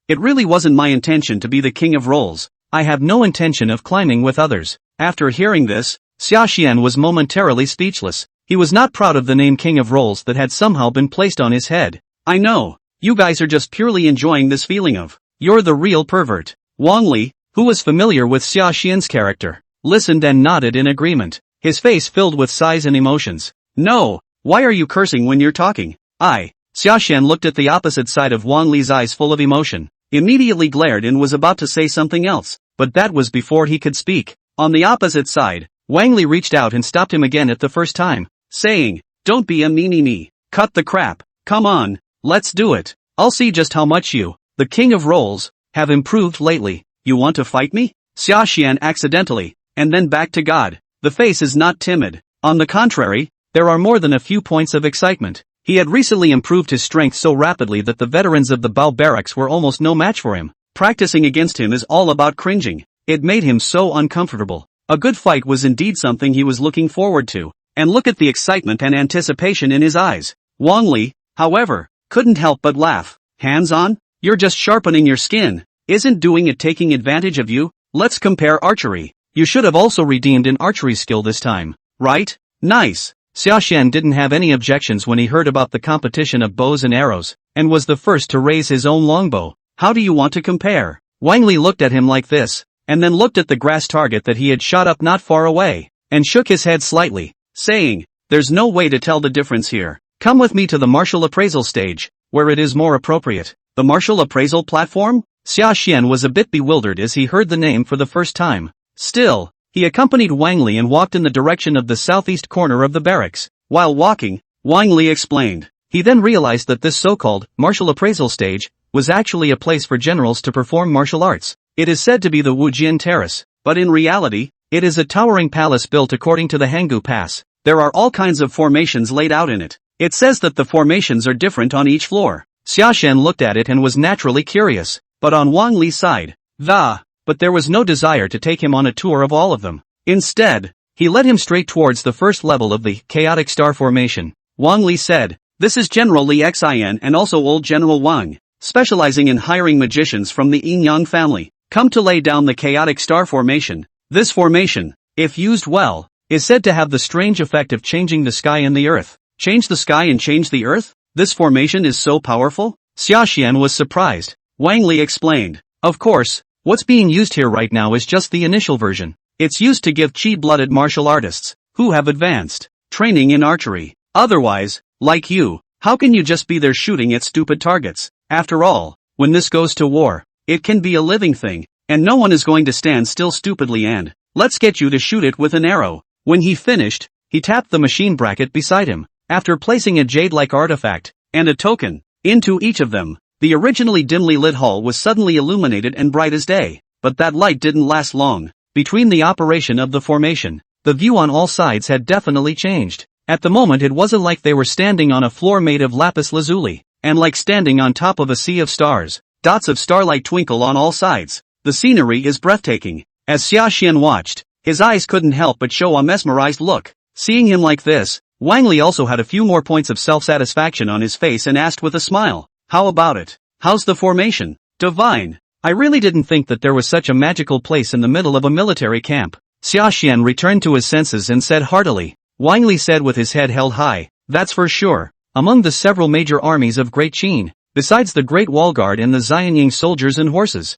It really wasn't my intention to be the king of rolls. I have no intention of climbing with others. After hearing this, Sashan was momentarily speechless. He was not proud of the name king of rolls that had somehow been placed on his head. I know, you guys are just purely enjoying this feeling of, you're the real pervert. Wang Li, who was familiar with Sashan's character, listened and nodded in agreement, his face filled with sighs and emotions. No, why are you cursing when you're talking? Sashan looked at the opposite side of Wang Li's eyes full of emotion, immediately glared and was about to say something else, but that was before he could speak. On the opposite side, Wang Li reached out and stopped him again at the first time, saying, don't be a meanie-me. Cut the crap. Come on, let's do it. I'll see just how much you, the king of rolls, have improved lately. You want to fight me? Sashan accidentally, and then back to God. The face is not timid. On the contrary, there are more than a few points of excitement. He had recently improved his strength so rapidly that the veterans of the Bao barracks were almost no match for him. Practicing against him is all about cringing. It made him so uncomfortable. A good fight was indeed something he was looking forward to. And look at the excitement and anticipation in his eyes. Wang Li, however, couldn't help but laugh. Hands on? You're just sharpening your skin. Isn't doing it taking advantage of you? Let's compare archery. You should have also redeemed an archery skill this time, right? Nice. Sashan didn't have any objections when he heard about the competition of bows and arrows, and was the first to raise his own longbow. How do you want to compare? Wang Li looked at him like this, and then looked at the grass target that he had shot up not far away, and shook his head slightly, saying, there's no way to tell the difference here. Come with me to the martial appraisal stage, where it is more appropriate. The martial appraisal platform? Sashan was a bit bewildered as he heard the name for the first time. Still, he accompanied Wang Li and walked in the direction of the southeast corner of the barracks. While walking, Wang Li explained. He then realized that this so-called martial appraisal stage was actually a place for generals to perform martial arts. It is said to be the Wujin Terrace, but in reality, it is a towering palace built according to the Hanggu Pass. There are all kinds of formations laid out in it. It says that the formations are different on each floor. Sashan looked at it and was naturally curious, but on Wang Li's side, but there was no desire to take him on a tour of all of them. Instead, he led him straight towards the first level of the chaotic star formation. Wang Li said, this is General Li Xin and also old General Wang, specializing in hiring magicians from the Yin-Yang family, come to lay down the chaotic star formation. This formation, if used well, is said to have the strange effect of changing the sky and the earth. Change the sky and change the earth? This formation is so powerful? Sashan was surprised. Wang Li explained, of course, what's being used here right now is just the initial version. It's used to give chi-blooded martial artists, who have advanced training in archery. Otherwise, like you, how can you just be there shooting at stupid targets? After all, when this goes to war, it can be a living thing, and no one is going to stand still stupidly and, let's get you to shoot it with an arrow. When he finished, he tapped the machine bracket beside him, after placing a jade-like artifact, and a token, into each of them. The originally dimly lit hall was suddenly illuminated and bright as day, but that light didn't last long. Between the operation of the formation, the view on all sides had definitely changed. At the moment it wasn't like they were standing on a floor made of lapis lazuli, and like standing on top of a sea of stars. Dots of starlight twinkle on all sides. The scenery is breathtaking. As Sashan watched, his eyes couldn't help but show a mesmerized look. Seeing him like this, Wang Li also had a few more points of self-satisfaction on his face and asked with a smile, "How about it? How's the formation?" "Divine. I really didn't think that there was such a magical place in the middle of a military camp." Sashan returned to his senses and said heartily. Wang Li said with his head held high, "That's for sure. Among the several major armies of Great Qin, besides the Great Wall Guard and the Xianying soldiers and horses,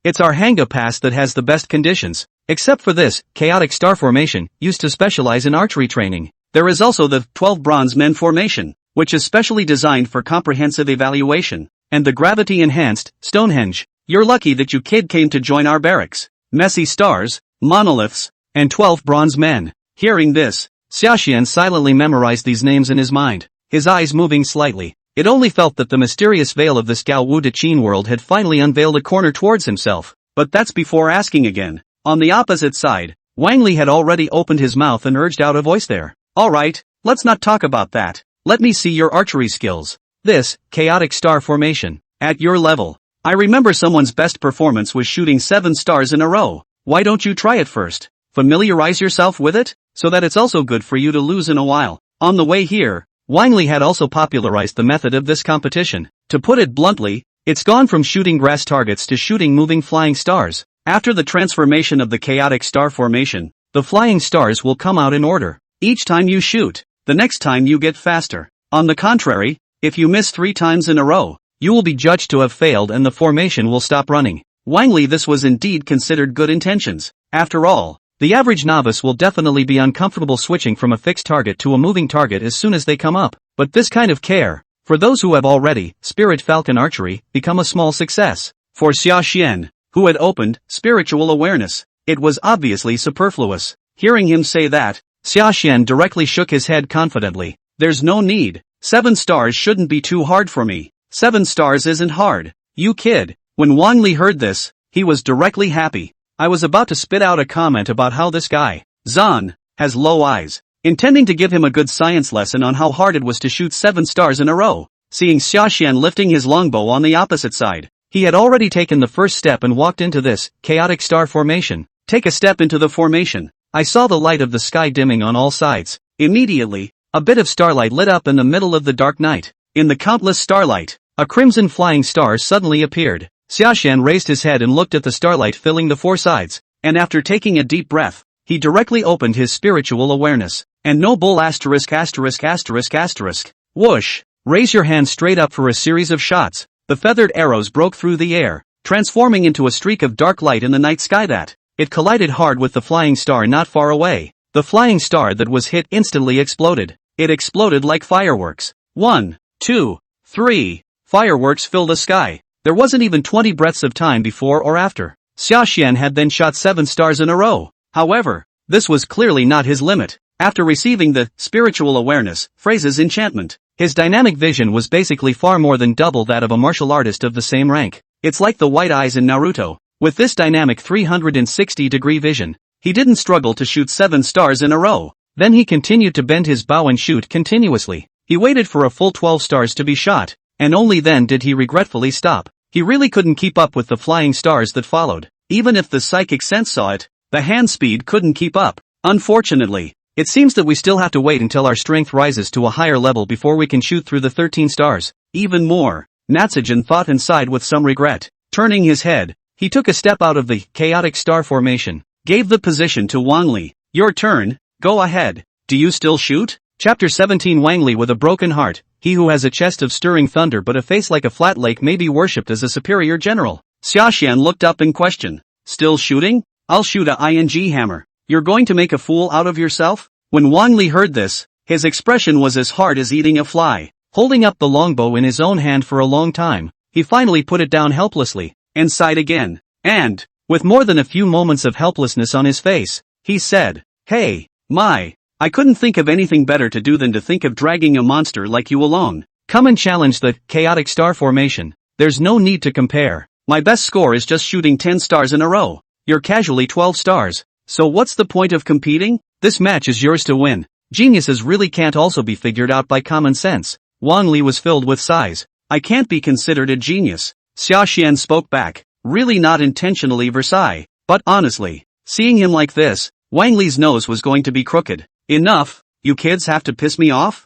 it's our Hanga Pass that has the best conditions. Except for this, chaotic star formation, used to specialize in archery training. There is also the 12 Bronze Men formation, which is specially designed for comprehensive evaluation, and the gravity-enhanced, Stonehenge. You're lucky that you kid came to join our barracks. Messy stars, monoliths, and 12 bronze men." Hearing this, Sashan silently memorized these names in his mind, his eyes moving slightly. It only felt that the mysterious veil of this Gao Wu de Qin world had finally unveiled a corner towards himself. But that's before asking again. On the opposite side, Wang Li had already opened his mouth and urged out a voice there. "Alright, let's not talk about that. Let me see your archery skills. This, chaotic star formation, at your level. I remember someone's best performance was shooting 7 stars in a row. Why don't you try it first? Familiarize yourself with it, so that it's also good for you to lose in a while." On the way here, Wang Li had also popularized the method of this competition. To put it bluntly, it's gone from shooting grass targets to shooting moving flying stars. After the transformation of the chaotic star formation, the flying stars will come out in order. Each time you shoot, the next time you get faster. On the contrary, if you miss 3 times in a row, you will be judged to have failed and the formation will stop running. Wang Li, this was indeed considered good intentions. After all, the average novice will definitely be uncomfortable switching from a fixed target to a moving target as soon as they come up. But this kind of care, for those who have already, Spirit Falcon Archery, become a small success. For Sashan, who had opened, spiritual awareness, it was obviously superfluous. Hearing him say that, Sashan directly shook his head confidently. "There's no need. 7 stars shouldn't be too hard for me. 7 stars isn't hard. You kid." When Wang Li heard this, he was directly happy. I was about to spit out a comment about how this guy, Zan, has low eyes, intending to give him a good science lesson on how hard it was to shoot 7 stars in a row. Seeing Sashan lifting his longbow on the opposite side, he had already taken the first step and walked into this, chaotic star formation. Take a step into the formation. I saw the light of the sky dimming on all sides. Immediately, a bit of starlight lit up in the middle of the dark night. In the countless starlight, a crimson flying star suddenly appeared. Sashan raised his head and looked at the starlight filling the 4 sides, and after taking a deep breath, he directly opened his spiritual awareness. And no bull asterisk asterisk asterisk asterisk. Whoosh! Raise your hand straight up for a series of shots. The feathered arrows broke through the air, transforming into a streak of dark light in the night sky that, it collided hard with the flying star not far away. The flying star that was hit instantly exploded. It exploded like fireworks. 1, 2, 3. Fireworks filled the sky. There wasn't even 20 breaths of time before or after. Sashan had then shot 7 stars in a row. However, this was clearly not his limit. After receiving the spiritual awareness phrase's enchantment, his dynamic vision was basically far more than double that of a martial artist of the same rank. It's like the white eyes in Naruto. With this dynamic 360-degree vision, he didn't struggle to shoot 7 stars in a row. Then he continued to bend his bow and shoot continuously. He waited for a full 12 stars to be shot, and only then did he regretfully stop. He really couldn't keep up with the flying stars that followed. Even if the psychic sense saw it, the hand speed couldn't keep up. Unfortunately, it seems that we still have to wait until our strength rises to a higher level before we can shoot through the 13 stars. Even more, Natsujan thought and sighed with some regret. Turning his head, he took a step out of the chaotic star formation, gave the position to Wang Li. "Your turn, go ahead. Do you still shoot?" Chapter 17. Wang Li with a broken heart. He who has a chest of stirring thunder but a face like a flat lake may be worshipped as a superior general. Sashan looked up in question. "Still shooting? I'll shoot a ing hammer. You're going to make a fool out of yourself?" When Wang Li heard this, his expression was as hard as eating a fly. Holding up the longbow in his own hand for a long time, he finally put it down helplessly, and sighed again. And, with more than a few moments of helplessness on his face, he said, "Hey, I couldn't think of anything better to do than to think of dragging a monster like you along. Come and challenge the chaotic star formation. There's no need to compare. My best score is just shooting 10 stars in a row. You're casually 12 stars. So what's the point of competing? This match is yours to win. Geniuses really can't also be figured out by common sense." Wang Li was filled with sighs. "I can't be considered a genius." Sashan spoke back, really not intentionally Versailles, but honestly, seeing him like this, Wang Li's nose was going to be crooked. "Enough, you kids have to piss me off?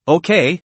Okay,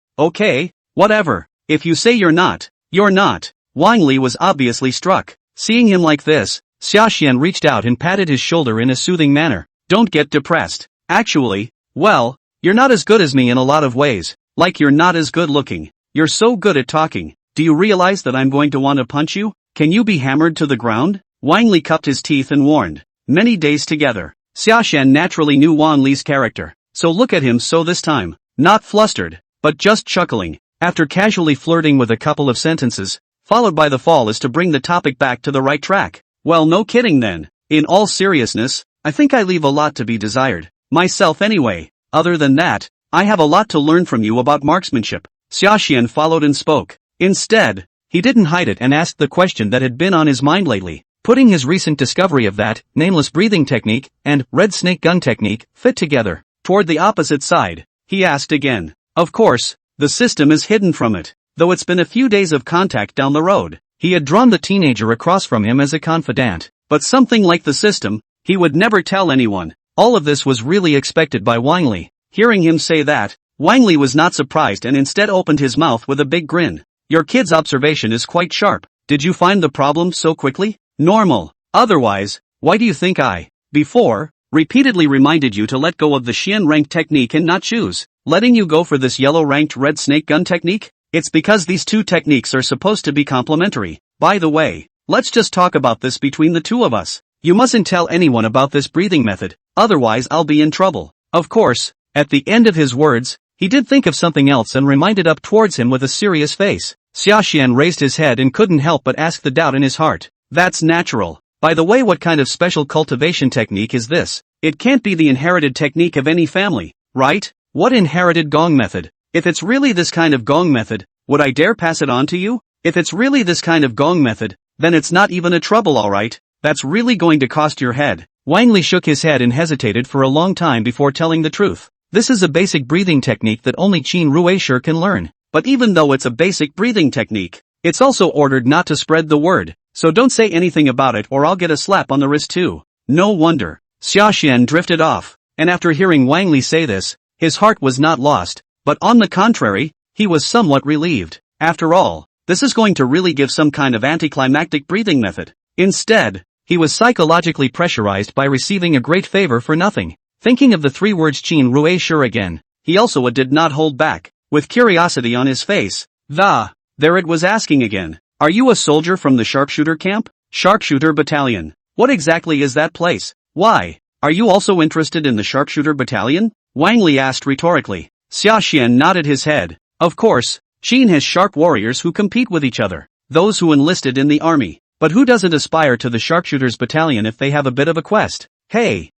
whatever. If you say you're not, you're not." Wang Li was obviously struck. Seeing him like this, Sashan reached out and patted his shoulder in a soothing manner. "Don't get depressed. Actually, well, you're not as good as me in a lot of ways. Like you're not as good looking. You're so good at talking. Do you realize that I'm going to want to punch you? Can you be hammered to the ground?" Wang Li cupped his teeth and warned. Many days together. Sashan naturally knew Wang Li's character. So look at him so this time. Not flustered, but just chuckling. After casually flirting with a couple of sentences, followed by the fall is to bring the topic back to the right track. "Well, no kidding then. In all seriousness, I think I leave a lot to be desired. Myself anyway. Other than that, I have a lot to learn from you about marksmanship." Sashan followed and spoke. Instead, he didn't hide it and asked the question that had been on his mind lately. Putting his recent discovery of that nameless breathing technique and red snake gun technique fit together. Toward the opposite side, he asked again. Of course, the system is hidden from it, though it's been a few days of contact down the road. He had drawn the teenager across from him as a confidant, but something like the system, he would never tell anyone. All of this was really expected by Wang Li. Hearing him say that, Wang Li was not surprised and instead opened his mouth with a big grin. "Your kid's observation is quite sharp. Did you find the problem so quickly? Normal. Otherwise, why do you think I, before, repeatedly reminded you to let go of the Xian rank technique and not choose, letting you go for this yellow ranked red snake gun technique? It's because these two techniques are supposed to be complementary. By the way, let's just talk about this between the two of us. You mustn't tell anyone about this breathing method, otherwise I'll be in trouble." Of course, at the end of his words, he did think of something else and reminded up towards him with a serious face. Sashan raised his head and couldn't help but ask the doubt in his heart. "That's natural. By the way, what kind of special cultivation technique is this? It can't be the inherited technique of any family, right? What inherited gong method? If it's really this kind of gong method, would I dare pass it on to you? If it's really this kind of gong method, then it's not even a trouble, alright? That's really going to cost your head." Wang Li shook his head and hesitated for a long time before telling the truth. "This is a basic breathing technique that only Qin Rueshi can learn. But even though it's a basic breathing technique, it's also ordered not to spread the word. So don't say anything about it or I'll get a slap on the wrist too." No wonder. Sashan drifted off, and after hearing Wang Li say this, his heart was not lost, but on the contrary, he was somewhat relieved. After all, this is going to really give some kind of anticlimactic breathing method. Instead, he was psychologically pressurized by receiving a great favor for nothing. Thinking of the three words Qin Rueshi again, he also did not hold back, with curiosity on his face. There it was asking again. "Are you a soldier from the sharpshooter camp? Sharpshooter battalion? What exactly is that place? Why, are you also interested in the sharpshooter battalion?" Wang Li asked rhetorically. Sashan nodded his head. Of course, Qin has sharp warriors who compete with each other, those who enlisted in the army. But who doesn't aspire to the sharpshooters battalion if they have a bit of a quest? Hey,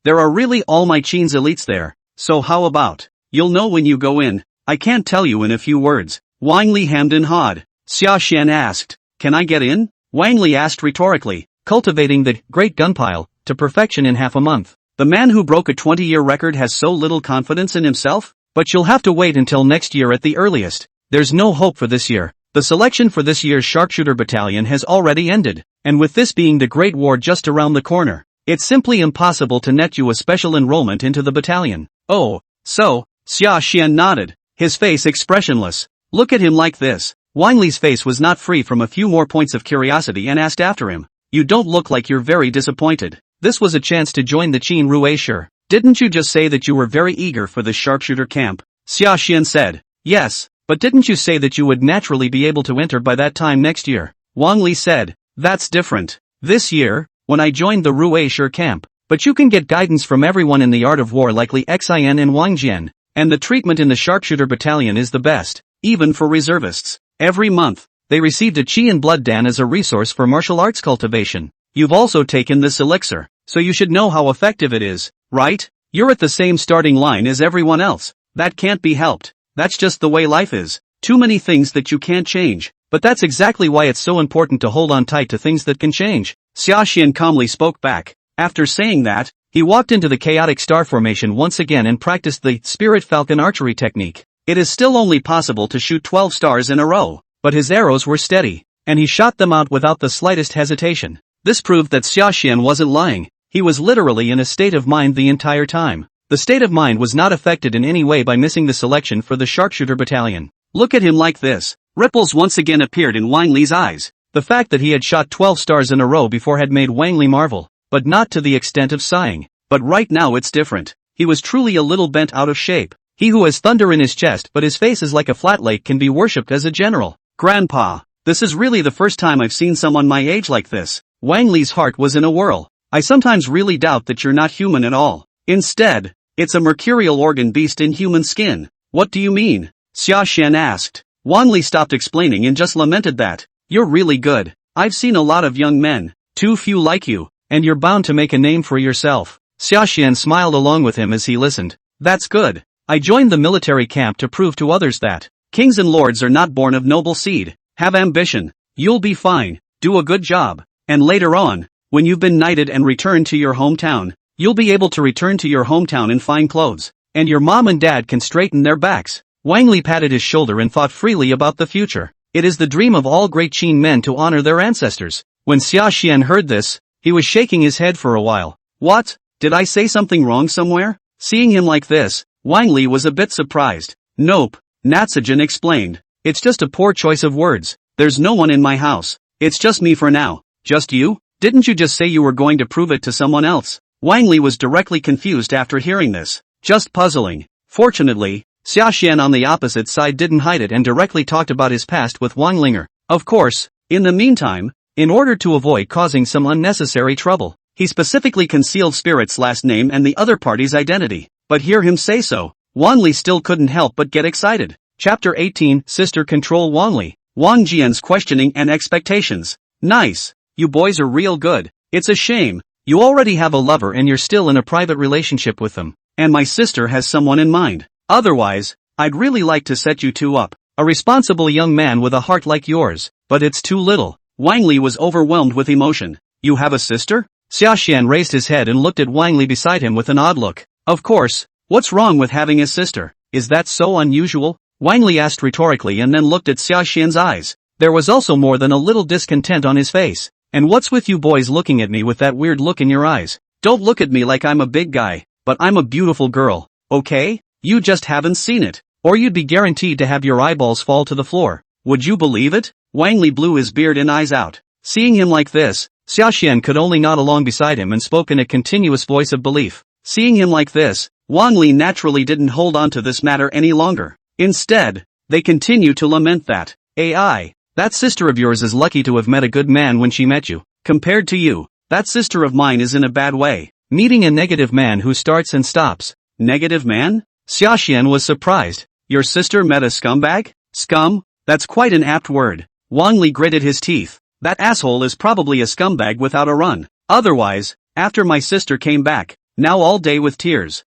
there are really all my Qin's elites there, so how about, you'll know when you go in. I can't tell you in a few words. Wang Li hemmed and hawed. Sashan asked, "Can I get in?" Wang Li asked rhetorically, cultivating the great gunpile to perfection in half a month. The man who broke a 20-year record has so little confidence in himself? But you'll have to wait until next year at the earliest. There's no hope for this year. The selection for this year's sharpshooter battalion has already ended, and with this being the Great War just around the corner, it's simply impossible to net you a special enrollment into the battalion. Oh, so, Sashan nodded, his face expressionless. Look at him like this. Wang Li's face was not free from a few more points of curiosity and asked after him. "You don't look like you're very disappointed. This was a chance to join the Qin Rueshi. Didn't you just say that you were very eager for the sharpshooter camp?" Sashan said. "Yes, but didn't you say that you would naturally be able to enter by that time next year?" Wang Li said. "That's different. This year, when I joined the Rueshi camp, but you can get guidance from everyone in the art of war like Li Xin and Wang Jian, and the treatment in the sharpshooter battalion is the best, even for reservists. Every month, they received a Qin blood dan as a resource for martial arts cultivation. You've also taken this elixir, so you should know how effective it is, right? You're at the same starting line as everyone else. That can't be helped. That's just the way life is. Too many things that you can't change. But that's exactly why it's so important to hold on tight to things that can change. Sashan calmly spoke back. After saying that, he walked into the chaotic star formation once again and practiced the Spirit Falcon archery technique. It is still only possible to shoot 12 stars in a row, but his arrows were steady, and he shot them out without the slightest hesitation. This proved that Sashan wasn't lying. He was literally in a state of mind the entire time. The state of mind was not affected in any way by missing the selection for the sharpshooter battalion. Look at him like this. Ripples once again appeared in Wang Li's eyes. The fact that he had shot 12 stars in a row before had made Wang Li marvel, but not to the extent of sighing. But right now it's different. He was truly a little bent out of shape. He who has thunder in his chest but his face is like a flat lake can be worshipped as a general. Grandpa, this is really the first time I've seen someone my age like this. Wang Li's heart was in a whirl. I sometimes really doubt that you're not human at all. Instead, it's a mercurial organ beast in human skin. What do you mean? Sashan asked. Wang Li stopped explaining and just lamented that. You're really good. I've seen a lot of young men. Too few like you, and you're bound to make a name for yourself. Sashan smiled along with him as he listened. That's good. I joined the military camp to prove to others that kings and lords are not born of noble seed. Have ambition. You'll be fine. Do a good job. And later on, when you've been knighted and returned to your hometown, you'll be able to return to your hometown in fine clothes, and your mom and dad can straighten their backs. Wang Li patted his shoulder and thought freely about the future. It is the dream of all great Qin men to honor their ancestors. When Sashan heard this, he was shaking his head for a while. What? Did I say something wrong somewhere? Seeing him like this, Wang Li was a bit surprised. Nope, Natsujin explained. It's just a poor choice of words. There's no one in my house. It's just me for now. Just you? Didn't you just say you were going to prove it to someone else? Wang Li was directly confused after hearing this. Just puzzling. Fortunately, Sashan on the opposite side didn't hide it and directly talked about his past with Wang Ling'er. Of course, in the meantime, in order to avoid causing some unnecessary trouble, he specifically concealed Spirit's last name and the other party's identity. But hear him say so, Wang Li still couldn't help but get excited. Chapter 18, Sister Control Wang Li. Wang Jian's questioning and expectations. Nice. You boys are real good. It's a shame. You already have a lover and you're still in a private relationship with them. And my sister has someone in mind. Otherwise, I'd really like to set you two up. A responsible young man with a heart like yours. But it's too little. Wang Li was overwhelmed with emotion. You have a sister? Sashan raised his head and looked at Wang Li beside him with an odd look. Of course. What's wrong with having a sister? Is that so unusual? Wang Li asked rhetorically and then looked at Sashan's eyes. There was also more than a little discontent on his face. And what's with you boys looking at me with that weird look in your eyes? Don't look at me like I'm a big guy, but I'm a beautiful girl, okay? You just haven't seen it, or you'd be guaranteed to have your eyeballs fall to the floor. Would you believe it? Wang Li blew his beard and eyes out. Seeing him like this, Sashan could only nod along beside him and spoke in a continuous voice of belief. Seeing him like this, Wang Li naturally didn't hold on to this matter any longer. Instead, they continued to lament that, AI, that sister of yours is lucky to have met a good man when she met you. Compared to you, that sister of mine is in a bad way, meeting a negative man who starts and stops. Negative man? Sashan was surprised. Your sister met a scumbag? Scum? That's quite an apt word. Wang Li gritted his teeth. That asshole is probably a scumbag without a run. Otherwise, after my sister came back, now all day with tears.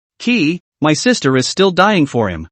My sister is still dying for him.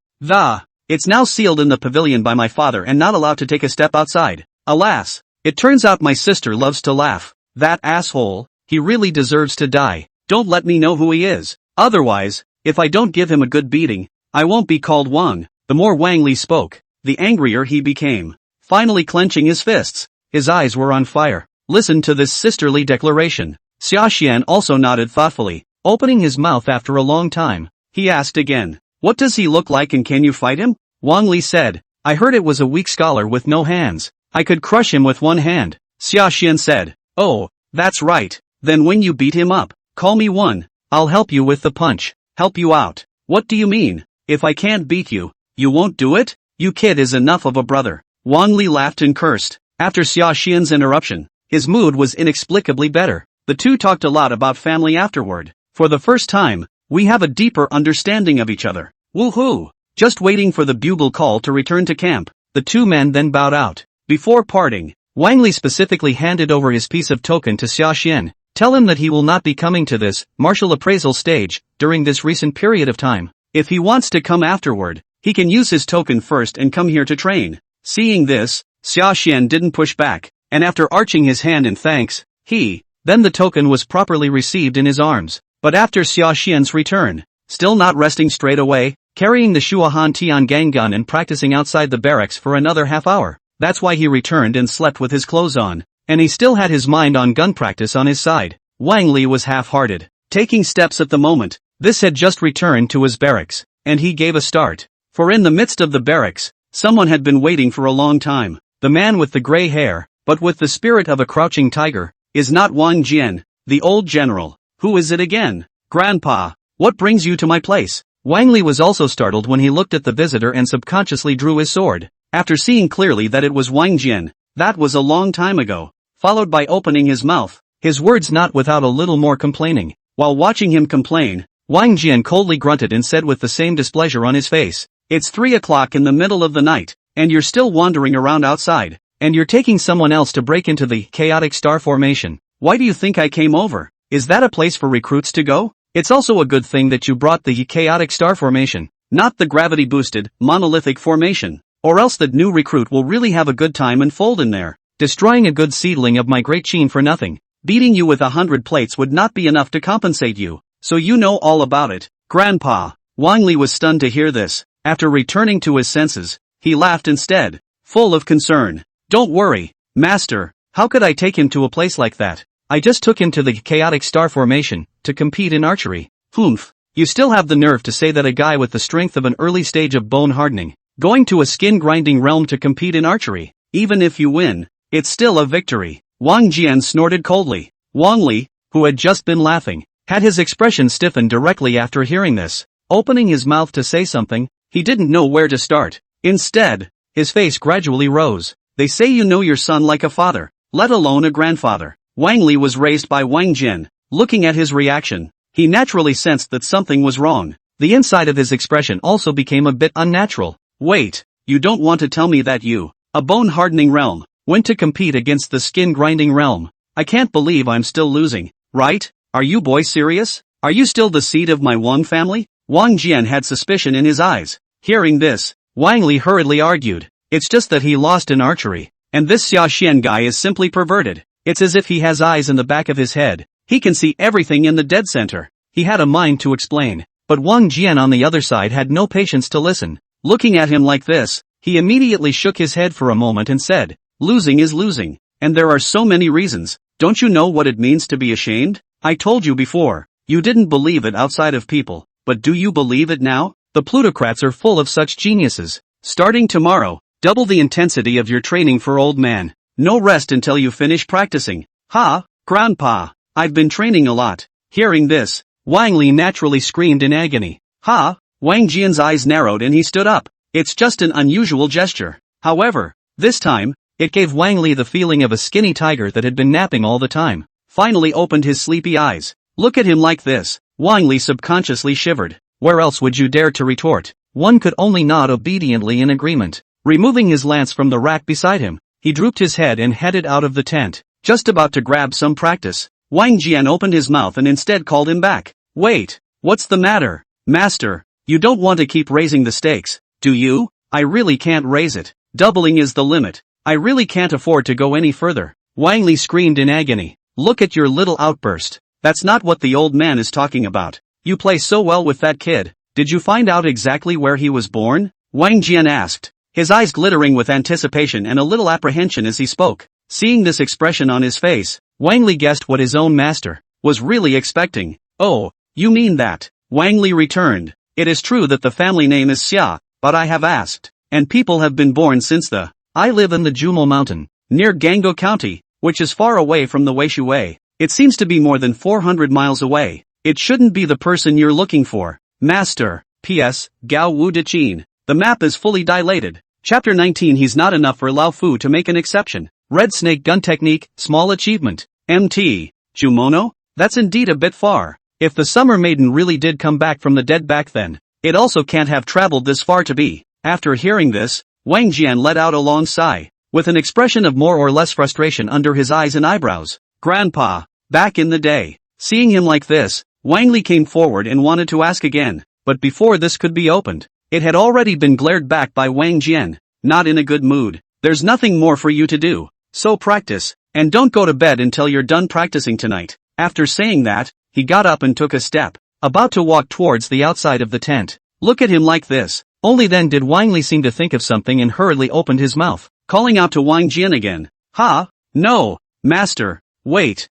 It's now sealed in the pavilion by my father and not allowed to take a step outside. Alas, it turns out my sister loves to laugh. That asshole, he really deserves to die. Don't let me know who he is. Otherwise, if I don't give him a good beating, I won't be called Wang. The more Wang Li spoke, the angrier he became. Finally clenching his fists, his eyes were on fire. Listen to this sisterly declaration. Sashan also nodded thoughtfully, opening his mouth after a long time. He asked again, what does he look like and can you fight him? Wang Li said, I heard it was a weak scholar with no hands. I could crush him with one hand. Sashan said, oh, that's right. Then when you beat him up, call me one. I'll help you with the punch. Help you out. What do you mean? If I can't beat you, you won't do it? You kid is enough of a brother. Wang Li laughed and cursed. After Sashan's interruption, his mood was inexplicably better. The two talked a lot about family afterward. For the first time, we have a deeper understanding of each other. Woohoo! Just waiting for the bugle call to return to camp, the two men then bowed out. Before parting, Wang Li specifically handed over his piece of token to Sashan. Tell him that he will not be coming to this martial appraisal stage during this recent period of time. If he wants to come afterward, he can use his token first and come here to train. Seeing this, Sashan didn't push back, and after arching his hand in thanks, then the token was properly received in his arms. But after Sashan's return, still not resting straight away, carrying the Shuahan Tiangang gun and practicing outside the barracks for another half hour. That's why he returned and slept with his clothes on, and he still had his mind on gun practice on his side. Wang Li was half-hearted, taking steps at the moment. This had just returned to his barracks, and he gave a start. For in the midst of the barracks, someone had been waiting for a long time. The man with the gray hair, but with the spirit of a crouching tiger, is not Wang Jian, the old general. Who is it again? Grandpa, what brings you to my place? Wang Li was also startled when he looked at the visitor and subconsciously drew his sword. After seeing clearly that it was Wang Jian, that was a long time ago, followed by opening his mouth, his words not without a little more complaining. While watching him complain, Wang Jian coldly grunted and said with the same displeasure on his face, "It's 3 o'clock in the middle of the night, and you're still wandering around outside, and you're taking someone else to break into the chaotic star formation. Why do you think I came over? Is that a place for recruits to go? It's also a good thing that you brought the chaotic star formation, not the gravity-boosted, monolithic formation. Or else that new recruit will really have a good time and fold in there. Destroying a good seedling of my great Qin for nothing. Beating you with 100 plates would not be enough to compensate you, so you know all about it, Grandpa." Wang Li was stunned to hear this. After returning to his senses, he laughed instead, full of concern. "Don't worry, Master, how could I take him to a place like that? I just took him to the chaotic star formation, to compete in archery." "Humph, you still have the nerve to say that a guy with the strength of an early stage of bone hardening, going to a skin-grinding realm to compete in archery. Even if you win, it's still a victory." Wang Jian snorted coldly. Wang Li, who had just been laughing, had his expression stiffen directly after hearing this. Opening his mouth to say something, he didn't know where to start. Instead, his face gradually rose. "They say you know your son like a father, let alone a grandfather." Wang Li was raised by Wang Jian. Looking at his reaction, he naturally sensed that something was wrong. The inside of his expression also became a bit unnatural. "Wait, you don't want to tell me that you, a bone-hardening realm, went to compete against the skin-grinding realm? I can't believe I'm still losing, right? Are you boys serious? Are you still the seed of my Wang family?" Wang Jian had suspicion in his eyes. Hearing this, Wang Li hurriedly argued, "It's just that he lost in archery, and this Xiaoxian guy is simply perverted. It's as if he has eyes in the back of his head. He can see everything in the dead center." He had a mind to explain, but Wang Jian on the other side had no patience to listen. Looking at him like this, he immediately shook his head for a moment and said, "Losing is losing, and there are so many reasons. Don't you know what it means to be ashamed? I told you before, you didn't believe it outside of people, but do you believe it now? The plutocrats are full of such geniuses. Starting tomorrow, double the intensity of your training for old man. No rest until you finish practicing." "Ha, Grandpa, I've been training a lot." Hearing this, Wang Li naturally screamed in agony. "Ha!" Wang Jian's eyes narrowed and he stood up. It's just an unusual gesture. However, this time, it gave Wang Li the feeling of a skinny tiger that had been napping all the time. Finally opened his sleepy eyes. Look at him like this. Wang Li subconsciously shivered. Where else would you dare to retort? One could only nod obediently in agreement. Removing his lance from the rack beside him, he drooped his head and headed out of the tent, just about to grab some practice. Wang Jian opened his mouth and instead called him back. "Wait, what's the matter, Master? You don't want to keep raising the stakes, do you?" "I really can't raise it. Doubling is the limit. I really can't afford to go any further." Wang Li screamed in agony. "Look at your little outburst. That's not what the old man is talking about. You play so well with that kid. Did you find out exactly where he was born?" Wang Jian asked, his eyes glittering with anticipation and a little apprehension as he spoke. Seeing this expression on his face, Wang Li guessed what his own master was really expecting. "Oh, you mean that?" Wang Li returned. "It is true that the family name is Xia, but I have asked, and people have been born since the... I live in the Jumo Mountain, near Gango County, which is far away from the Weishu Way. It seems to be more than 400 miles away. It shouldn't be the person you're looking for, Master. P.S. Gao Wu De Qin. The map is fully dilated. Chapter 19. He's not enough for Lao Fu to make an exception. Red Snake Gun Technique, small achievement. MT. Jumono? That's indeed a bit far. If the summer maiden really did come back from the dead back then, it also can't have traveled this far to be. After hearing this, Wang Jian let out a long sigh, with an expression of more or less frustration under his eyes and eyebrows. Grandpa, back in the day. Seeing him like this, Wang Li came forward and wanted to ask again, but before this could be opened, it had already been glared back by Wang Jian. Not in a good mood. There's nothing more for you to do, so practice, and don't go to bed until you're done practicing tonight. After saying that, he got up and took a step, about to walk towards the outside of the tent. Look at him like this. Only then did Wang Li seem to think of something and hurriedly opened his mouth, calling out to Wang Jian again. Ha! No, master, wait,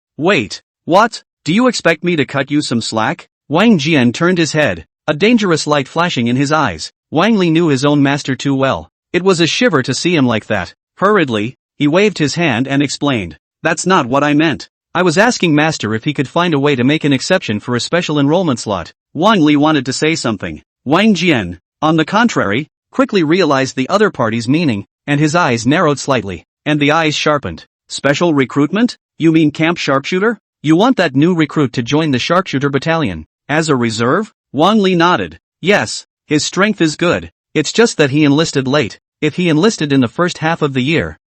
what? Do you expect me to cut you some slack? Wang Jian turned his head, a dangerous light flashing in his eyes. Wang Li knew his own master too well. It was a shiver to see him like that. Hurriedly, he waved his hand and explained. That's not what I meant. I was asking master if he could find a way to make an exception for a special enrollment slot. Wang Li wanted to say something. Wang Jian, on the contrary, quickly realized the other party's meaning, and his eyes narrowed slightly, and the eyes sharpened. Special recruitment? You mean camp sharpshooter? You want that new recruit to join the sharpshooter battalion, as a reserve? Wang Li nodded. Yes, his strength is good. It's just that he enlisted late. If he enlisted in the first half of the year,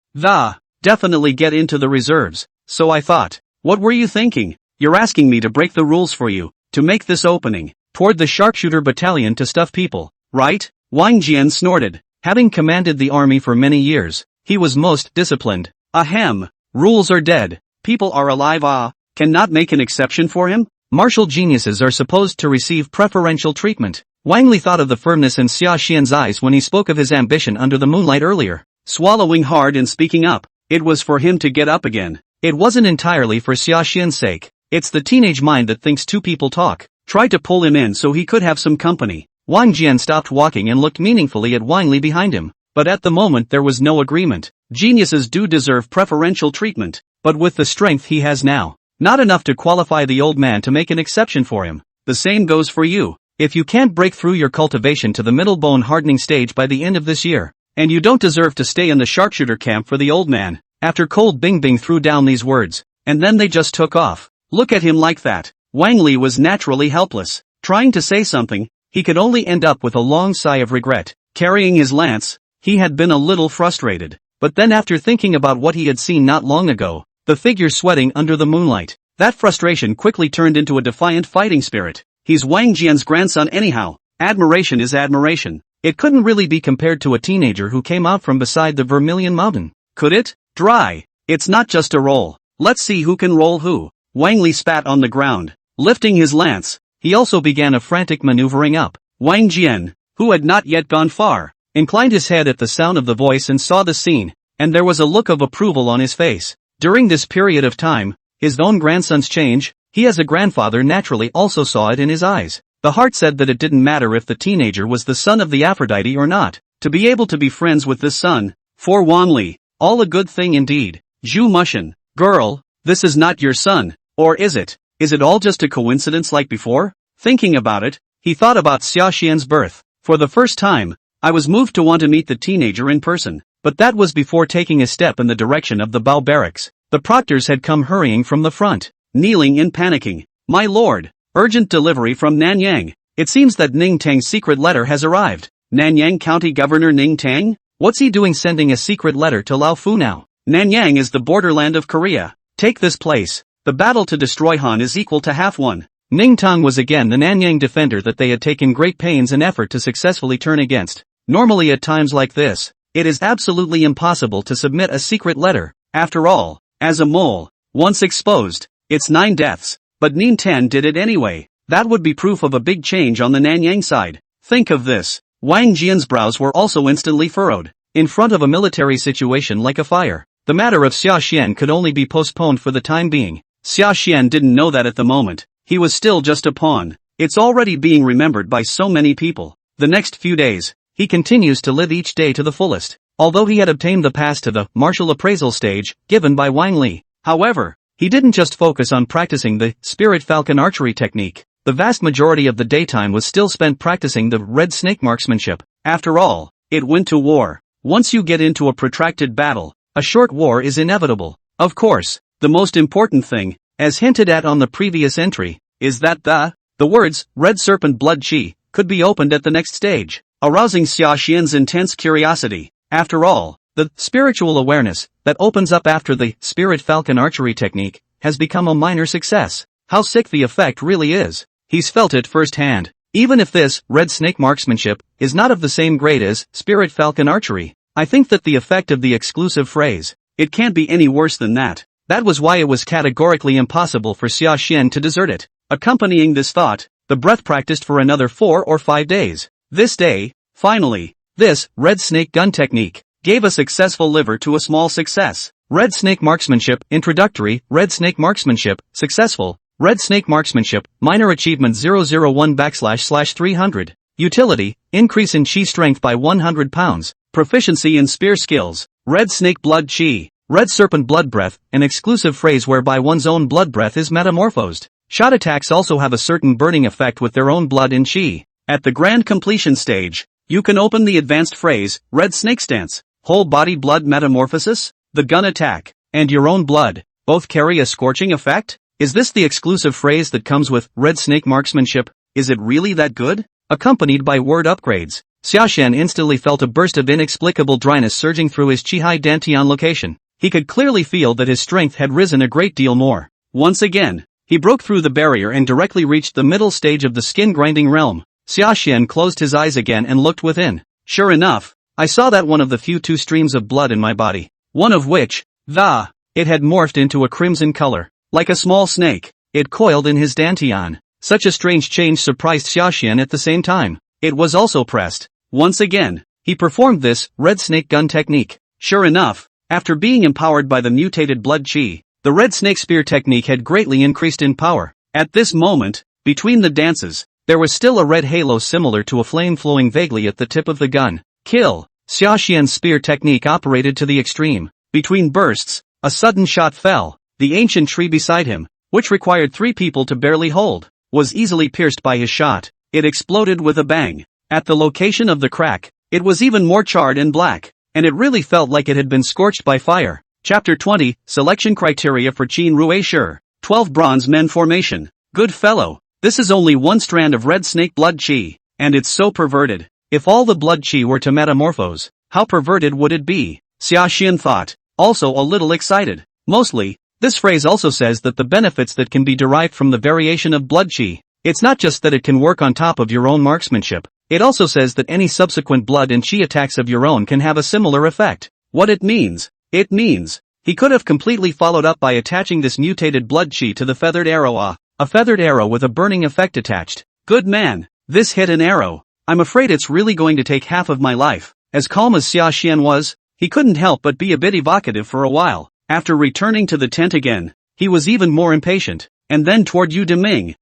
definitely get into the reserves. So I thought, what were you thinking? You're asking me to break the rules for you, to make this opening, toward the sharpshooter battalion to stuff people, right? Wang Jian snorted. Having commanded the army for many years, he was most disciplined. Ahem, rules are dead, people are alive. Cannot make an exception for him? Martial geniuses are supposed to receive preferential treatment. Wang Li thought of the firmness in Xia Xian's eyes when he spoke of his ambition under the moonlight earlier. Swallowing hard and speaking up, it was for him to get up again. It wasn't entirely for Xia Xian's sake. It's the teenage mind that thinks two people talk. Tried to pull him in so he could have some company. Wang Jian stopped walking and looked meaningfully at Wang Li behind him. But at the moment there was no agreement. Geniuses do deserve preferential treatment, but with the strength he has now, not enough to qualify the old man to make an exception for him. The same goes for you. If you can't break through your cultivation to the middle bone hardening stage by the end of this year, and you don't deserve to stay in the sharpshooter camp for the old man. After Cold Bing Bing threw down these words, and then they just took off. Look at him like that. Wang Li was naturally helpless. Trying to say something, he could only end up with a long sigh of regret. Carrying his lance, he had been a little frustrated. But then after thinking about what he had seen not long ago, the figure sweating under the moonlight, that frustration quickly turned into a defiant fighting spirit. He's Wang Jian's grandson anyhow. Admiration is admiration. It couldn't really be compared to a teenager who came out from beside the Vermilion Mountain. Could it? Dry. It's not just a roll. Let's see who can roll who. Wang Li spat on the ground. Lifting his lance, he also began a frantic maneuvering up. Wang Jian, who had not yet gone far, inclined his head at the sound of the voice and saw the scene, and there was a look of approval on his face. During this period of time, his own grandson's change, he as a grandfather naturally also saw it in his eyes. The heart said that it didn't matter if the teenager was the son of the Aphrodite or not. To be able to be friends with this son, for Wang Li, all a good thing indeed. Zhu Mushin, girl, this is not your son, or is it? Is it all just a coincidence like before? Thinking about it, he thought about Xia Xian's birth. For the first time, I was moved to want to meet the teenager in person, but that was before taking a step in the direction of the Bao barracks. The proctors had come hurrying from the front, kneeling and panicking. My lord, urgent delivery from Nanyang. It seems that Ning Tang's secret letter has arrived. Nanyang County Governor Ning Tang? What's he doing sending a secret letter to Lao Fu now? Nanyang is the borderland of Korea. Take this place. The battle to destroy Han is equal to half won. Ning Tang was again the Nanyang defender that they had taken great pains and effort to successfully turn against. Normally at times like this, it is absolutely impossible to submit a secret letter. After all, as a mole, once exposed, it's 9 deaths. But Ning Tang did it anyway. That would be proof of a big change on the Nanyang side. Think of this. Wang Jian's brows were also instantly furrowed. In front of a military situation like a fire, the matter of Xia Xian could only be postponed for the time being. Xia Xian didn't know that at the moment. He was still just a pawn. It's already being remembered by so many people. The next few days, he continues to live each day to the fullest. Although he had obtained the pass to the martial appraisal stage, given by Wang Li. However, he didn't just focus on practicing the spirit falcon archery technique. The vast majority of the daytime was still spent practicing the red snake marksmanship. After all, it went to war. Once you get into a protracted battle, a short war is inevitable. Of course, the most important thing, as hinted at on the previous entry, Is that the words, red serpent blood chi, could be opened at the next stage, arousing Sashan's intense curiosity. After all, the spiritual awareness that opens up after the spirit falcon archery technique has become a minor success. How sick the effect really is. He's felt it firsthand. Even if this red snake marksmanship is not of the same grade as spirit falcon archery, I think that the effect of the exclusive phrase, it can't be any worse than that. That was why it was categorically impossible for Sashan to desert it. Accompanying this thought, the breath practiced for another 4 or 5 days. This day, finally, this red snake gun technique gave a successful liver to a small success. Red snake marksmanship, introductory, red snake marksmanship, successful, red snake marksmanship, minor achievement 001//300. Utility, increase in chi strength by 100 pounds, proficiency in spear skills, red snake blood chi, red serpent blood breath, an exclusive phrase whereby one's own blood breath is metamorphosed. Shot attacks also have a certain burning effect with their own blood and chi. At the grand completion stage, you can open the advanced phrase, red snake stance, whole body blood metamorphosis, the gun attack, and your own blood, both carry a scorching effect? Is this the exclusive phrase that comes with red snake marksmanship? Is it really that good? Accompanied by word upgrades, Sashan instantly felt a burst of inexplicable dryness surging through his Qi Dantian location. He could clearly feel that his strength had risen a great deal more. Once again, he broke through the barrier and directly reached the middle stage of the skin-grinding realm. Sashan closed his eyes again and looked within. Sure enough, I saw that one of the few 2 streams of blood in my body, one of which, it had morphed into a crimson color. Like a small snake, it coiled in his dantian. Such a strange change surprised Sashan at the same time. It was also pressed. Once again, he performed this red snake gun technique. Sure enough, after being empowered by the mutated blood chi, the red snake spear technique had greatly increased in power. At this moment, between the dances, there was still a red halo similar to a flame flowing vaguely at the tip of the gun. Kill. Sashan's spear technique operated to the extreme. Between bursts, a sudden shot fell. The ancient tree beside him, which required 3 people to barely hold, was easily pierced by his shot. It exploded with a bang. At the location of the crack, it was even more charred and black, and it really felt like it had been scorched by fire. Chapter 20, Selection Criteria for Qin Ruisher. 12 Bronze Men Formation. Good fellow, this is only one strand of red snake blood chi, and it's so perverted. If all the blood chi were to metamorphose, how perverted would it be? Sashan thought, also a little excited. Mostly, this phrase also says that the benefits that can be derived from the variation of blood chi, it's not just that it can work on top of your own marksmanship, it also says that any subsequent blood and chi attacks of your own can have a similar effect. What it means? It means, he could have completely followed up by attaching this mutated blood chi to the feathered arrow, a feathered arrow with a burning effect attached. Good man, this hit an arrow. I'm afraid it's really going to take half of my life. As calm as Sashan was, he couldn't help but be a bit evocative for a while. After returning to the tent again, he was even more impatient, and then toward Yu Deming,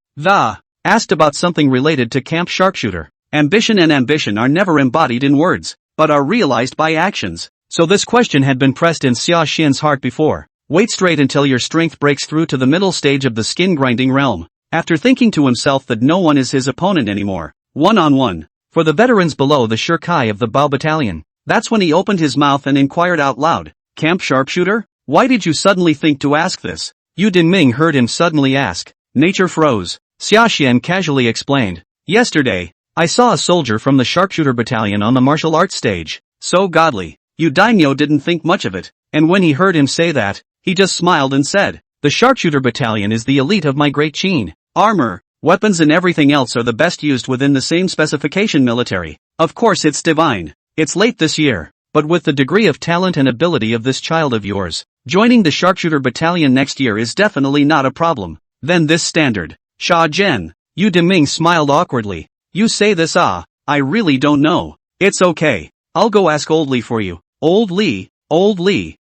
asked about something related to Camp Sharpshooter. Ambition and ambition are never embodied in words, but are realized by actions. So this question had been pressed in Sashan's heart before. Wait straight until your strength breaks through to the middle stage of the skin-grinding realm. After thinking to himself that no one is his opponent anymore, one-on-one, for the veterans below the Shirkai of the Bao Battalion, that's when he opened his mouth and inquired out loud, Camp Sharpshooter? Why did you suddenly think to ask this? Yu Dinming heard him suddenly ask. Nature froze. Sashan casually explained. Yesterday, I saw a soldier from the Sharpshooter Battalion on the martial arts stage. So godly. Yu Daimyo didn't think much of it, and when he heard him say that, he just smiled and said, the Sharpshooter Battalion is the elite of my great Qin. Armor, weapons and everything else are the best used within the same specification military. Of course it's divine. It's late this year, but with the degree of talent and ability of this child of yours, joining the Sharpshooter Battalion next year is definitely not a problem. Then this standard. Sha Zhen. Yu Deming smiled awkwardly. You say this I really don't know. It's okay. I'll go ask Old Li for you. Old Li,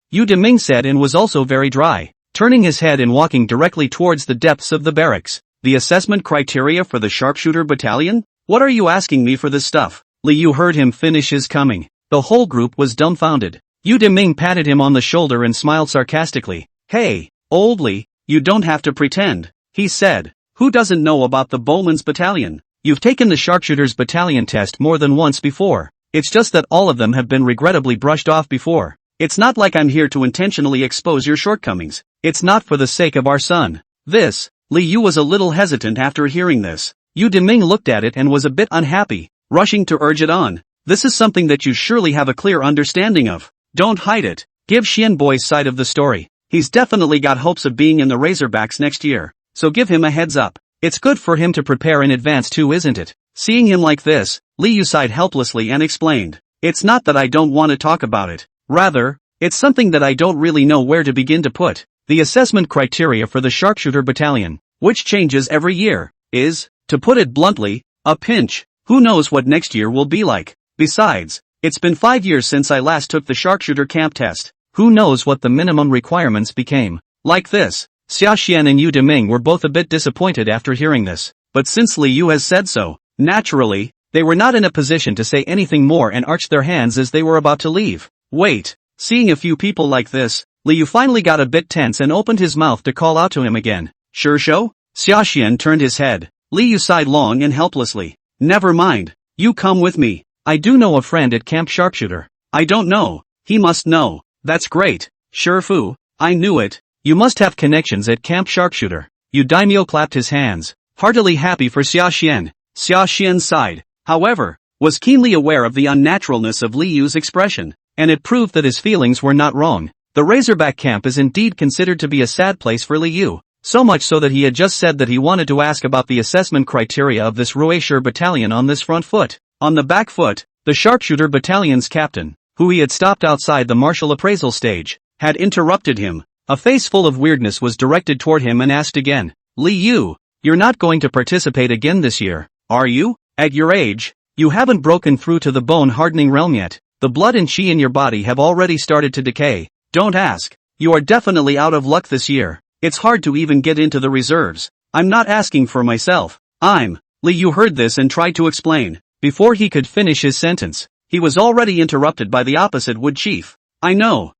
Yu Deming said and was also very dry, turning his head and walking directly towards the depths of the barracks. The assessment criteria for the Sharpshooter Battalion? What are you asking me for this stuff? Li Yu heard him finish his coming. The whole group was dumbfounded. Yu Deming patted him on the shoulder and smiled sarcastically. Hey, Old Li, you don't have to pretend, he said. Who doesn't know about the Bowmen's Battalion? You've taken the Sharpshooters Battalion test more than once before. It's just that all of them have been regrettably brushed off before. It's not like I'm here to intentionally expose your shortcomings. It's not for the sake of our son. This, Li Yu was a little hesitant after hearing this. Yu Deming looked at it and was a bit unhappy, rushing to urge it on. This is something that you surely have a clear understanding of. Don't hide it. Give Xian Boy's side of the story. He's definitely got hopes of being in the Razorbacks next year, so give him a heads up. It's good for him to prepare in advance too, isn't it? Seeing him like this, Li Yu sighed helplessly and explained. It's not that I don't want to talk about it. Rather, it's something that I don't really know where to begin to put. The assessment criteria for the Sharpshooter Battalion, which changes every year, is, to put it bluntly, a pinch. Who knows what next year will be like? Besides, it's been 5 years since I last took the Sharpshooter Camp test. Who knows what the minimum requirements became? Like this. Sashan and Yu Deming were both a bit disappointed after hearing this, but since Li Yu has said so, naturally, they were not in a position to say anything more and arched their hands as they were about to leave. Wait. Seeing a few people like this, Li Yu finally got a bit tense and opened his mouth to call out to him again. Sure show? Sashan turned his head. Li Yu sighed long and helplessly. Never mind. You come with me. I do know a friend at Camp Sharpshooter. I don't know. He must know. That's great. Sure fu. I knew it. You must have connections at Camp Sharpshooter. Yu Daimyo clapped his hands, heartily happy for Sashan. Sashan sighed, however, was keenly aware of the unnaturalness of Li Yu's expression, and it proved that his feelings were not wrong. The Razorback camp is indeed considered to be a sad place for Li Yu, so much so that he had just said that he wanted to ask about the assessment criteria of this Ruesher battalion on this front foot. On the back foot, the Sharpshooter battalion's captain, who he had stopped outside the martial appraisal stage, had interrupted him. A face full of weirdness was directed toward him and asked again, Li Yu, you're not going to participate again this year, are you? At your age, you haven't broken through to the bone-hardening realm yet. The blood and chi in your body have already started to decay. Don't ask. You are definitely out of luck this year. It's hard to even get into the reserves. I'm not asking for myself. Li Yu heard this and tried to explain. Before he could finish his sentence, he was already interrupted by the opposite wood chief. I know.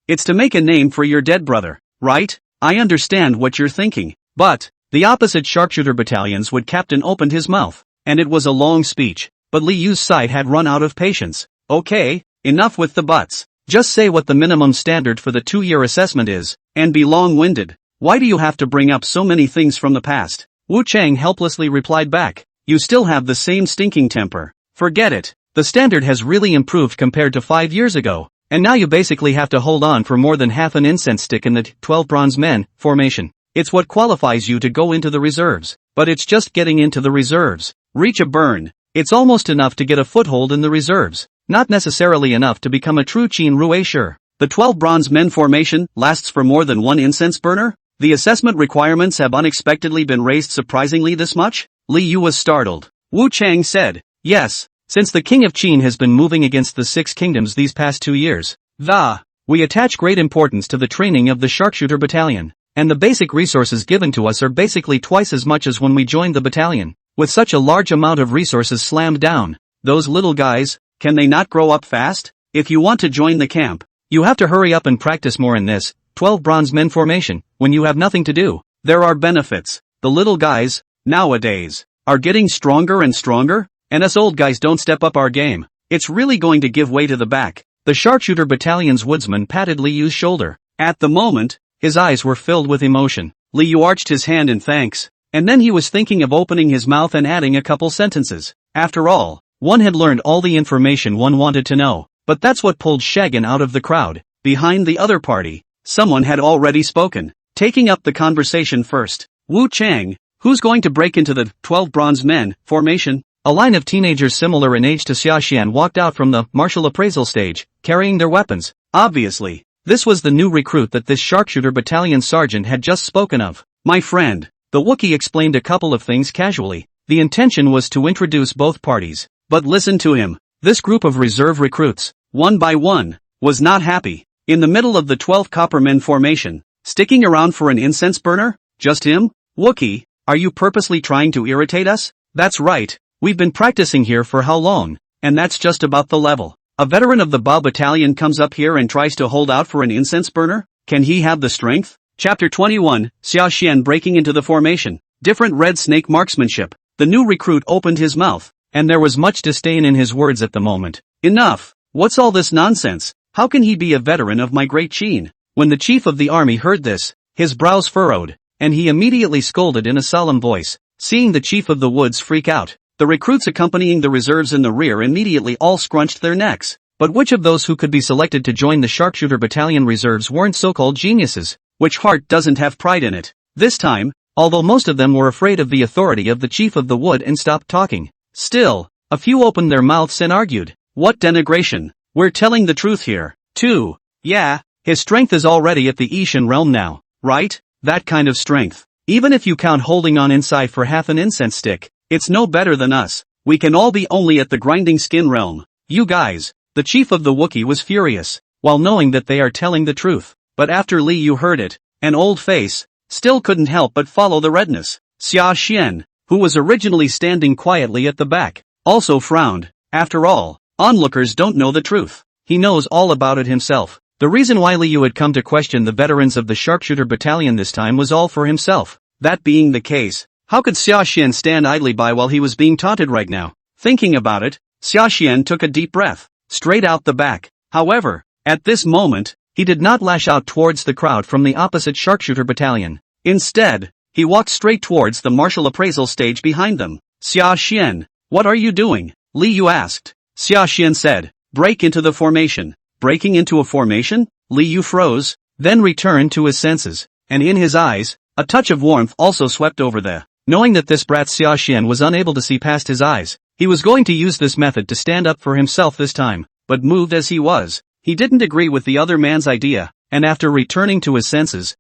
It's to make a name for your dead brother, right? I understand what you're thinking. But, the opposite Sharpshooter battalion's wood captain opened his mouth, and it was a long speech, but Li Yu's side had run out of patience. Okay, enough with the buts. Just say what the minimum standard for the 2-year assessment is, and be long-winded. Why do you have to bring up so many things from the past? Wu Chang helplessly replied back. You still have the same stinking temper. Forget it. The standard has really improved compared to 5 years ago. And now you basically have to hold on for more than half an incense stick in the 12 bronze men formation. It's what qualifies you to go into the reserves, but it's just getting into the reserves. Reach a burn. It's almost enough to get a foothold in the reserves, not necessarily enough to become a true Qin Ruesher. The 12 bronze men formation lasts for more than 1 incense burner? The assessment requirements have unexpectedly been raised surprisingly this much? Li Yu was startled. Wu Chang said, yes. Since the King of Qin has been moving against the 6 kingdoms these past 2 years, we attach great importance to the training of the Sharpshooter battalion, and the basic resources given to us are basically twice as much as when we joined the battalion. With such a large amount of resources slammed down, those little guys, can they not grow up fast? If you want to join the camp, you have to hurry up and practice more in this 12 bronze men formation, when you have nothing to do. There are benefits. The little guys, nowadays, are getting stronger and stronger. And us old guys don't step up our game. It's really going to give way to the back. The Sharpshooter battalion's woodsman patted Li Yu's shoulder. At the moment, his eyes were filled with emotion. Li Yu arched his hand in thanks, and then he was thinking of opening his mouth and adding a couple sentences. After all, one had learned all the information one wanted to know, but that's what pulled Shagan out of the crowd. Behind the other party, someone had already spoken, taking up the conversation first. Wu Chang, who's going to break into the 12 bronze men formation? A line of teenagers similar in age to Sashan walked out from the martial appraisal stage, carrying their weapons. Obviously, this was the new recruit that this Sharpshooter battalion sergeant had just spoken of. My friend, the Wookiee explained a couple of things casually. The intention was to introduce both parties. But listen to him. This group of reserve recruits, one by one, was not happy. In the middle of the 12 coppermen formation, sticking around for an incense burner? Just him? Wookiee, are you purposely trying to irritate us? That's right. We've been practicing here for how long, and that's just about the level. A veteran of the Bao battalion comes up here and tries to hold out for an incense burner? Can he have the strength? Chapter 21, Sashan breaking into the formation. Different red snake marksmanship. The new recruit opened his mouth, and there was much disdain in his words at the moment. Enough! What's all this nonsense? How can he be a veteran of my great Qin? When the chief of the army heard this, his brows furrowed. and he immediately scolded in a solemn voice. Seeing the chief of the woods freak out, the recruits accompanying the reserves in the rear immediately all scrunched their necks. But which of those who could be selected to join the sharpshooter battalion reserves weren't so-called geniuses? Which heart doesn't have pride in it? This time, although most of them were afraid of the authority of the chief of the wood and stopped talking, still, a few opened their mouths and argued. What denigration? We're telling the truth here, too. Yeah, his strength is already at the Ishan realm now, right? That kind of strength. Even if you count holding on inside for half an incense stick, it's no better than us. We can all be only at the grinding skin realm. You guys. The chief of the Wookiee was furious, while knowing that they are telling the truth. But after Li Yu heard it, an old face, still couldn't help but follow the redness. Sashan, who was originally standing quietly at the back, also frowned. After all, onlookers don't know the truth. He knows all about it himself. The reason why Li Yu had come to question the veterans of the sharpshooter battalion this time was all for himself. That being the case, how could Sashan stand idly by while he was being taunted right now? Thinking about it, Sashan took a deep breath. Straight out the back. However, at this moment, he did not lash out towards the crowd from the opposite sharpshooter battalion. Instead, he walked straight towards the martial appraisal stage behind them. Sashan, what are you doing? Li Yu asked. Sashan said, break into the formation. Breaking into a formation? Li Yu froze, then returned to his senses, and in his eyes, a touch of warmth also swept over there. Knowing that this brat Sashan was unable to see past his eyes, he was going to use this method to stand up for himself this time, but moved as he was, he didn't agree with the other man's idea, and after returning to his senses,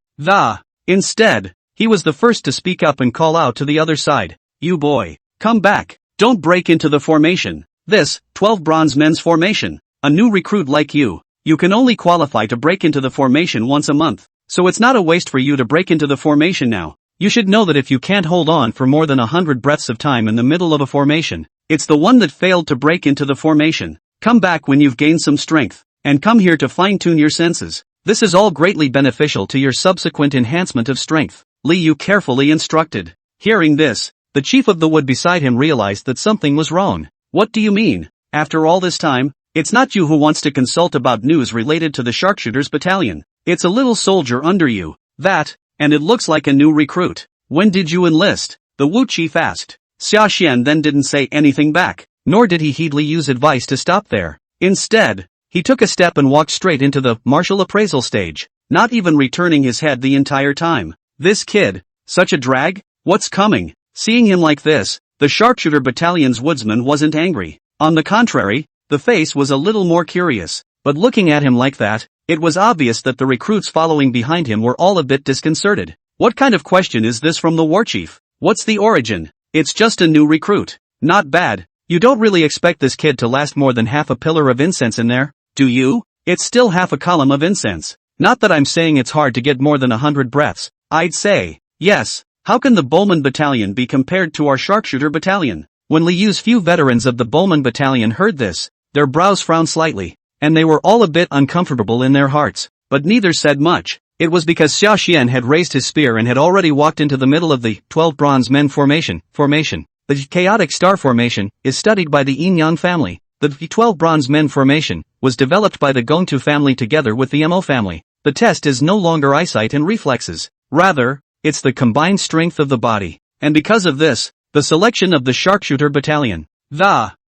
instead, he was the first to speak up and call out to the other side, you boy, come back, don't break into the formation, this, 12 bronze men's formation, a new recruit like you can only qualify to break into the formation once a month, so it's not a waste for you to break into the formation now. You should know that if you can't hold on for more than 100 breaths of time in the middle of a formation, it's the one that failed to break into the formation. Come back when you've gained some strength, and come here to fine-tune your senses. This is all greatly beneficial to your subsequent enhancement of strength, Li Yu carefully instructed. Hearing this, the chief of the wood beside him realized that something was wrong. What do you mean? After all this time, it's not you who wants to consult about news related to the sharpshooters battalion. It's a little soldier under you. And it looks like a new recruit. When did you enlist? The Wu chief asked. Sashan then didn't say anything back, nor did he heed Li Yu's advice to stop there. Instead, he took a step and walked straight into the martial appraisal stage, not even returning his head the entire time. This kid, such a drag? What's coming? Seeing him like this, the sharpshooter battalion's woodsman wasn't angry. On the contrary, the face was a little more curious, but looking at him like that, it was obvious that the recruits following behind him were all a bit disconcerted. What kind of question is this from the war chief? What's the origin? It's just a new recruit. Not bad. You don't really expect this kid to last more than half a pillar of incense in there, do you? It's still half a column of incense. Not that I'm saying it's hard to get more than 100 breaths. I'd say, yes. How can the bowmen battalion be compared to our sharpshooter battalion? When Li Yu's few veterans of the bowmen battalion heard this, their brows frowned slightly, and they were all a bit uncomfortable in their hearts, but neither said much. It was because Sashan had raised his spear and had already walked into the middle of the 12 bronze men formation. The chaotic star formation is studied by the Yin-Yang family. The 12 bronze men formation was developed by the Gongtu family together with the Mo family. The test is no longer eyesight and reflexes. Rather, it's the combined strength of the body. And because of this, the selection of the sharpshooter battalion.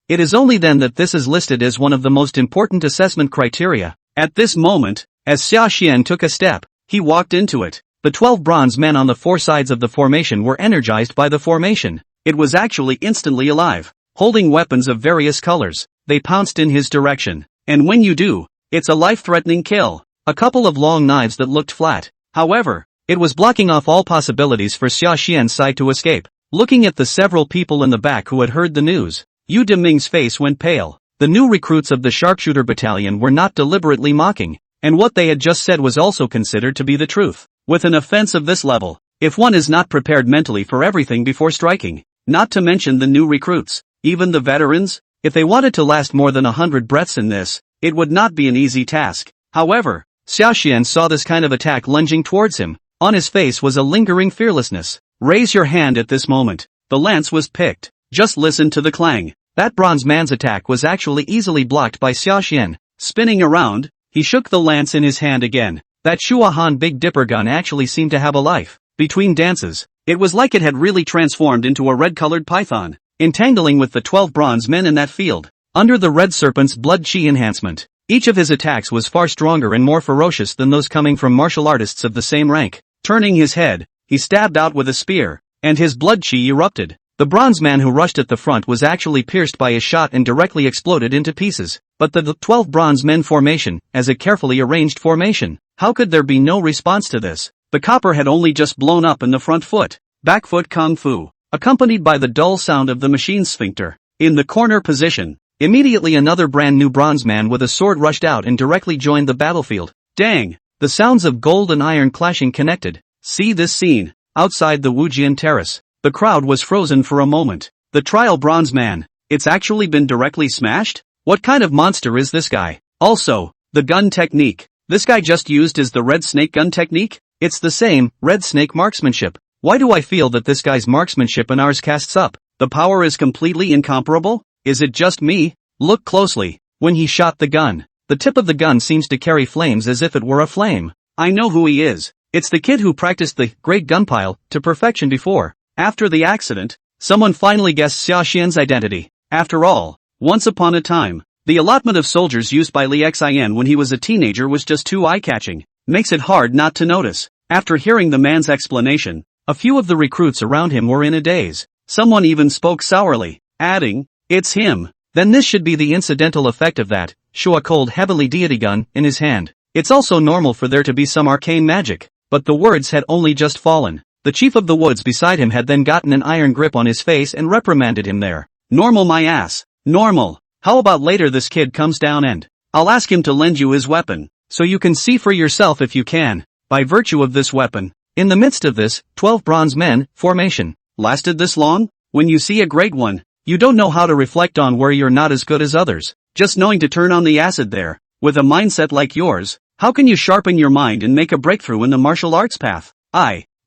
It is only then that this is listed as one of the most important assessment criteria. At this moment, as Sashan took a step, he walked into it. The 12 bronze men on the four sides of the formation were energized by the formation. It was actually instantly alive. Holding weapons of various colors, they pounced in his direction. And when you do, it's a life-threatening kill. A couple of long knives that looked flat. However, it was blocking off all possibilities for Sashan's side to escape. Looking at the several people in the back who had heard the news, Yu Deming's face went pale. The new recruits of the sharpshooter battalion were not deliberately mocking, and what they had just said was also considered to be the truth. With an offense of this level, if one is not prepared mentally for everything before striking, not to mention the new recruits, even the veterans, if they wanted to last more than 100 breaths in this, it would not be an easy task. However, Sashan saw this kind of attack lunging towards him. On his face was a lingering fearlessness. Raise your hand at this moment. The lance was picked. Just listen to the clang. That bronze man's attack was actually easily blocked by Sashan. Spinning around, he shook the lance in his hand again. That Shuahan Big Dipper gun actually seemed to have a life. Between dances, it was like it had really transformed into a red-colored python, entangling with the 12 bronze men in that field. Under the red serpent's blood chi enhancement, each of his attacks was far stronger and more ferocious than those coming from martial artists of the same rank. Turning his head, he stabbed out with a spear, and his blood chi erupted. The bronze man who rushed at the front was actually pierced by a shot and directly exploded into pieces. But the 12 bronze men formation, as a carefully arranged formation, how could there be no response to this? The copper had only just blown up in the front foot, back foot kung fu, accompanied by the dull sound of the machine's sphincter. In the corner position, immediately another brand new bronze man with a sword rushed out and directly joined the battlefield. Dang! The sounds of gold and iron clashing connected. See this scene, outside the Wujian terrace. The crowd was frozen for a moment. The trial bronze man, it's actually been directly smashed? What kind of monster is this guy? Also, the gun technique. This guy just used is the red snake gun technique? It's the same, red snake marksmanship. Why do I feel that this guy's marksmanship and ours casts up? The power is completely incomparable? Is it just me? Look closely. When he shot the gun, the tip of the gun seems to carry flames as if it were a flame. I know who he is. It's the kid who practiced the great gunpile to perfection before. After the accident, someone finally guessed Sashan's identity. After all, once upon a time, the allotment of soldiers used by Ling'er when he was a teenager was just too eye-catching. Makes it hard not to notice. After hearing the man's explanation, a few of the recruits around him were in a daze. Someone even spoke sourly, adding, "It's him." Then this should be the incidental effect of that, show a cold heavenly deity gun in his hand. It's also normal for there to be some arcane magic. But the words had only just fallen. The chief of the woods beside him had then gotten an iron grip on his face and reprimanded him there. Normal my ass. Normal. How about later this kid comes down and I'll ask him to lend you his weapon, so you can see for yourself if you can. By virtue of this weapon, in the midst of this 12 bronze men formation, lasted this long? When you see a great one, you don't know how to reflect on where you're not as good as others. Just knowing to turn on the acid there, with a mindset like yours, how can you sharpen your mind and make a breakthrough in the martial arts path?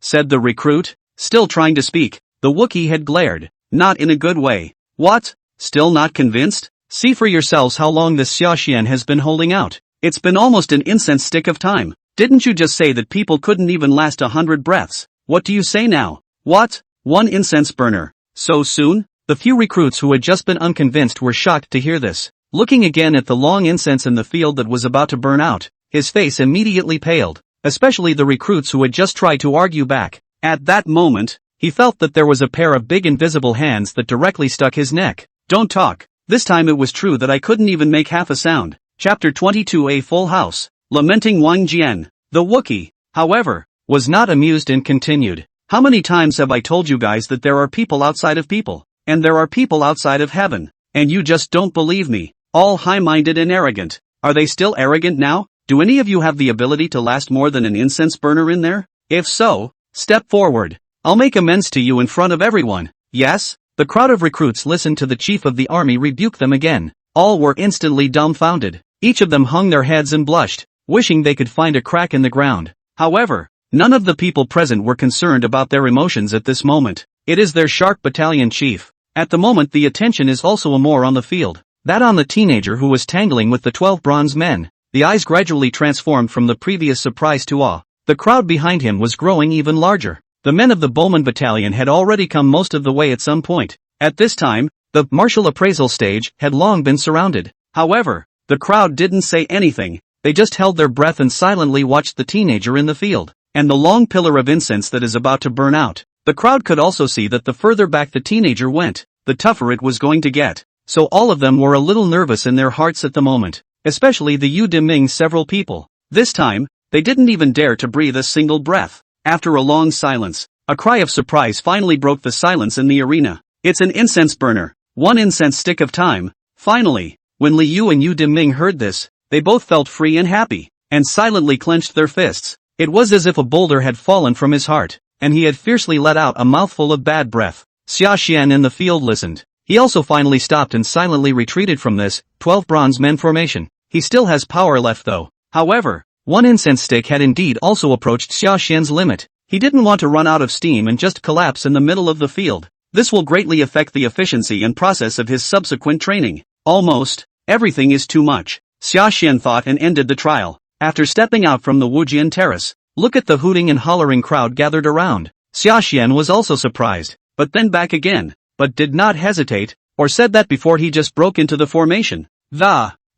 Said the recruit, still trying to speak. The Wookiee had glared, not in a good way. What? Still not convinced? See for yourselves how long this Sashan has been holding out. It's been almost an incense stick of time. Didn't you just say that people couldn't even last 100 breaths? What do you say now? What? One incense burner. So soon? The few recruits who had just been unconvinced were shocked to hear this. Looking again at the long incense in the field that was about to burn out, his face immediately paled. Especially the recruits who had just tried to argue back. At that moment, he felt that there was a pair of big invisible hands that directly stuck his neck. Don't talk. This time it was true that I couldn't even make half a sound. Chapter 22. A Full House. Lamenting Wang Jian. The Wookiee, however, was not amused and continued. How many times have I told you guys that there are people outside of people, and there are people outside of heaven, and you just don't believe me? All high-minded and arrogant. Are they still arrogant now? Do any of you have the ability to last more than an incense burner in there? If so, step forward. I'll make amends to you in front of everyone. Yes? The crowd of recruits listened to the chief of the army rebuke them again. All were instantly dumbfounded. Each of them hung their heads and blushed, wishing they could find a crack in the ground. However, none of the people present were concerned about their emotions at this moment. It is their shark battalion chief. At the moment the attention is also more on the field. That on the teenager who was tangling with the 12 bronze men. The eyes gradually transformed from the previous surprise to awe. The crowd behind him was growing even larger. The men of the bowmen battalion had already come most of the way at some point. At this time, the martial appraisal stage had long been surrounded. However, the crowd didn't say anything. They just held their breath and silently watched the teenager in the field, and the long pillar of incense that is about to burn out. The crowd could also see that the further back the teenager went, the tougher it was going to get. So all of them were a little nervous in their hearts at the moment. Especially the Yu Diming several people. This time, they didn't even dare to breathe a single breath. After a long silence, a cry of surprise finally broke the silence in the arena. It's an incense burner. One incense stick of time. Finally, when Li Yu and Yu Diming heard this, they both felt free and happy, and silently clenched their fists. It was as if a boulder had fallen from his heart, and he had fiercely let out a mouthful of bad breath. Sashan in the field listened. He also finally stopped and silently retreated from this 12 bronze men formation. He still has power left though. However, one incense stick had indeed also approached Sashan's limit. He didn't want to run out of steam and just collapse in the middle of the field. This will greatly affect the efficiency and process of his subsequent training. Almost everything is too much, Sashan thought and ended the trial. After stepping out from the Wujian terrace, Look at the hooting and hollering crowd gathered around. Sashan was also surprised, but then back again, but did not hesitate, or said that before he just broke into the formation.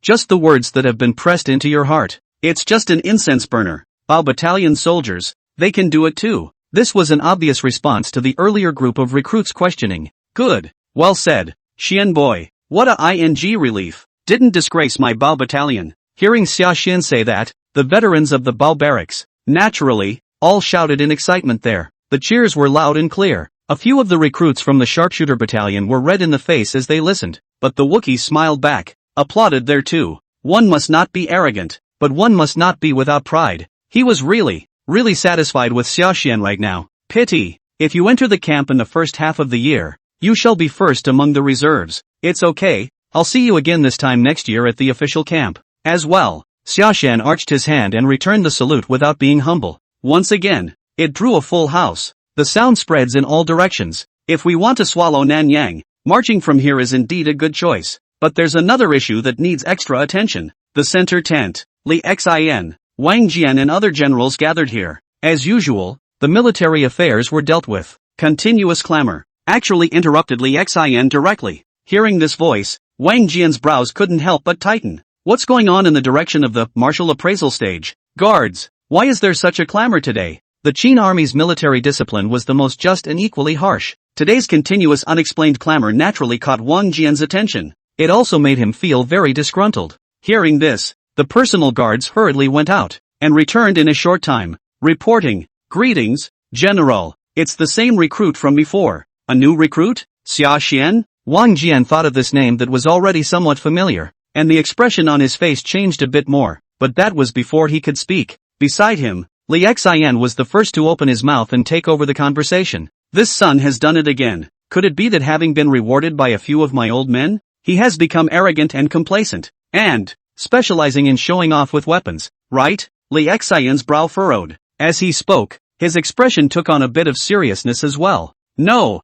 Just the words that have been pressed into your heart. It's just an incense burner. Bao battalion soldiers, they can do it too. This was an obvious response to the earlier group of recruits questioning. Good. Well said. Xian boy. What a ing relief. Didn't disgrace my Bao battalion. Hearing Sashan say that, the veterans of the Bao barracks, naturally, all shouted in excitement there. The cheers were loud and clear. A few of the recruits from the sharpshooter battalion were red in the face as they listened, but the Wookiees smiled back, applauded there too. One must not be arrogant, but one must not be without pride. He was really satisfied with Sashan right now. Pity. If you enter the camp in the first half of the year, you shall be first among the reserves. It's okay, I'll see you again this time next year at the official camp. As well. Sashan arched his hand and returned the salute without being humble. Once again, it drew a full house. The sound spreads in all directions. If we want to swallow Nanyang, marching from here is indeed a good choice. But there's another issue that needs extra attention. The center tent. Li Xin, Wang Jian and other generals gathered here. As usual, the military affairs were dealt with. Continuous clamor actually interrupted Li Xin directly. Hearing this voice, Wang Jian's brows couldn't help but tighten. What's going on in the direction of the martial appraisal stage? Guards, why is there such a clamor today? The Qin army's military discipline was the most just and equally harsh. Today's continuous unexplained clamor naturally caught Wang Jian's attention. It also made him feel very disgruntled. Hearing this, the personal guards hurriedly went out, and returned in a short time, reporting, "Greetings, General, it's the same recruit from before." A new recruit? Sashan? Wang Jian thought of this name that was already somewhat familiar, and the expression on his face changed a bit more, but that was before he could speak. Beside him, Li Xin was the first to open his mouth and take over the conversation. This son has done it again. Could it be that having been rewarded by a few of my old men, he has become arrogant and complacent, and specializing in showing off with weapons, right? Li Xion's brow furrowed. As he spoke, his expression took on a bit of seriousness as well. No,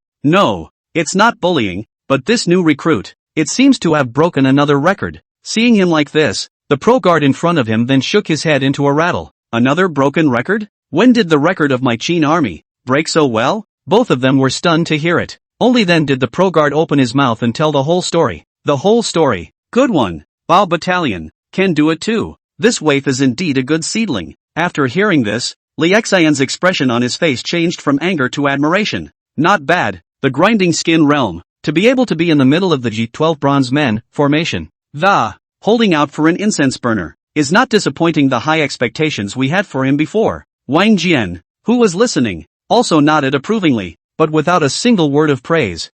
it's not bullying, but this new recruit, it seems to have broken another record. Seeing him like this, the pro guard in front of him then shook his head into a rattle. Another broken record? When did the record of my Qin army break so well? Both of them were stunned to hear it. Only then did the pro guard open his mouth and tell the whole story. The whole story. Good one. Bao battalion can do it too. This waif is indeed a good seedling. After hearing this, Li Xion's expression on his face changed from anger to admiration. Not bad. The grinding skin realm. To be able to be in the middle of the G12 bronze men formation. Holding out for an incense burner is not disappointing the high expectations we had for him before. Wang Jian, who was listening, also nodded approvingly, but without a single word of praise.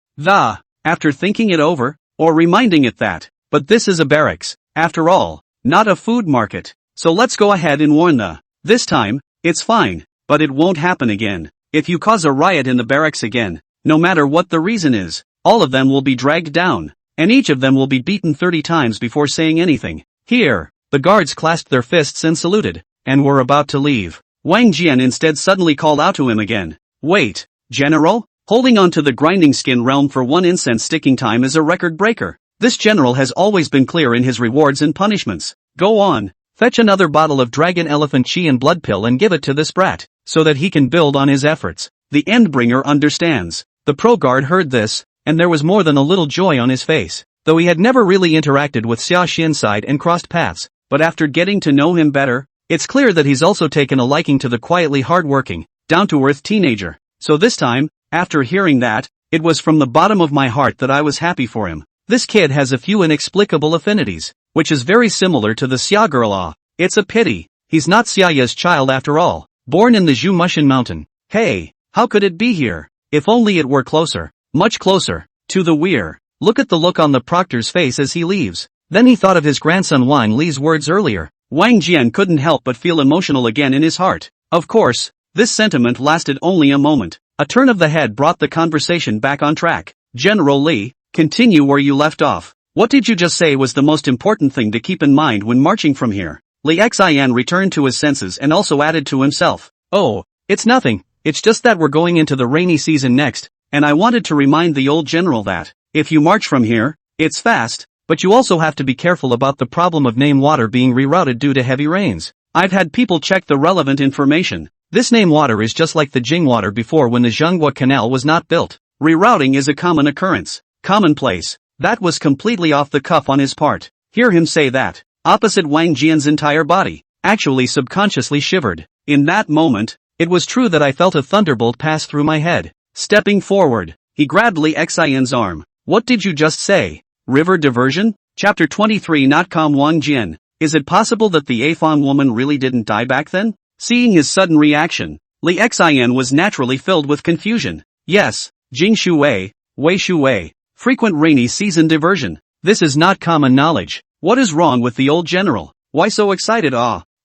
After thinking it over, or reminding it that, but this is a barracks, after all, not a food market. So let's go ahead and warn this time, it's fine, but it won't happen again. If you cause a riot in the barracks again, no matter what the reason is, all of them will be dragged down, and each of them will be beaten 30 times before saying anything. Here, the guards clasped their fists and saluted, and were about to leave. Wang Jian instead suddenly called out to him again. Wait, General? Holding on to the grinding skin realm for one incense sticking time is a record breaker. This general has always been clear in his rewards and punishments. Go on, fetch another bottle of dragon elephant chi and blood pill and give it to this brat, so that he can build on his efforts. The Endbringer understands. The pro guard heard this, and there was more than a little joy on his face, though he had never really interacted with Sashan side and crossed paths, but after getting to know him better, it's clear that he's also taken a liking to the quietly hardworking, down-to-earth teenager. So this time, after hearing that, it was from the bottom of my heart that I was happy for him. This kid has a few inexplicable affinities, which is very similar to the Xia girl. It's a pity, he's not Xiaya's child after all, born in the Zhu Mushin mountain. Hey, how could it be here? If only it were closer, much closer, to the weir. Look at the look on the proctor's face as he leaves. Then he thought of his grandson Wang Li's words earlier. Wang Jian couldn't help but feel emotional again in his heart. Of course, this sentiment lasted only a moment. A turn of the head brought the conversation back on track. General Li, continue where you left off. What did you just say was the most important thing to keep in mind when marching from here? Li Xian returned to his senses and also added to himself. Oh, it's nothing, it's just that we're going into the rainy season next, and I wanted to remind the old general that, if you march from here, it's fast, but you also have to be careful about the problem of name water being rerouted due to heavy rains. I've had people check the relevant information. This name water is just like the Jing water before when the Zhenghua Canal was not built. Rerouting is a common occurrence. Commonplace. That was completely off the cuff on his part. Hear him say that. Opposite Wang Jian's entire body actually subconsciously shivered. In that moment, it was true that I felt a thunderbolt pass through my head. Stepping forward, he grabbed Li Xian's arm. What did you just say? River diversion? Chapter 23 Not-com Wang Jian. Is it possible that the Afan woman really didn't die back then? Seeing his sudden reaction, Li Xian was naturally filled with confusion. Yes, Jing Shui, Wei Shui. Frequent rainy season diversion. This is not common knowledge. What is wrong with the old general? Why so excited?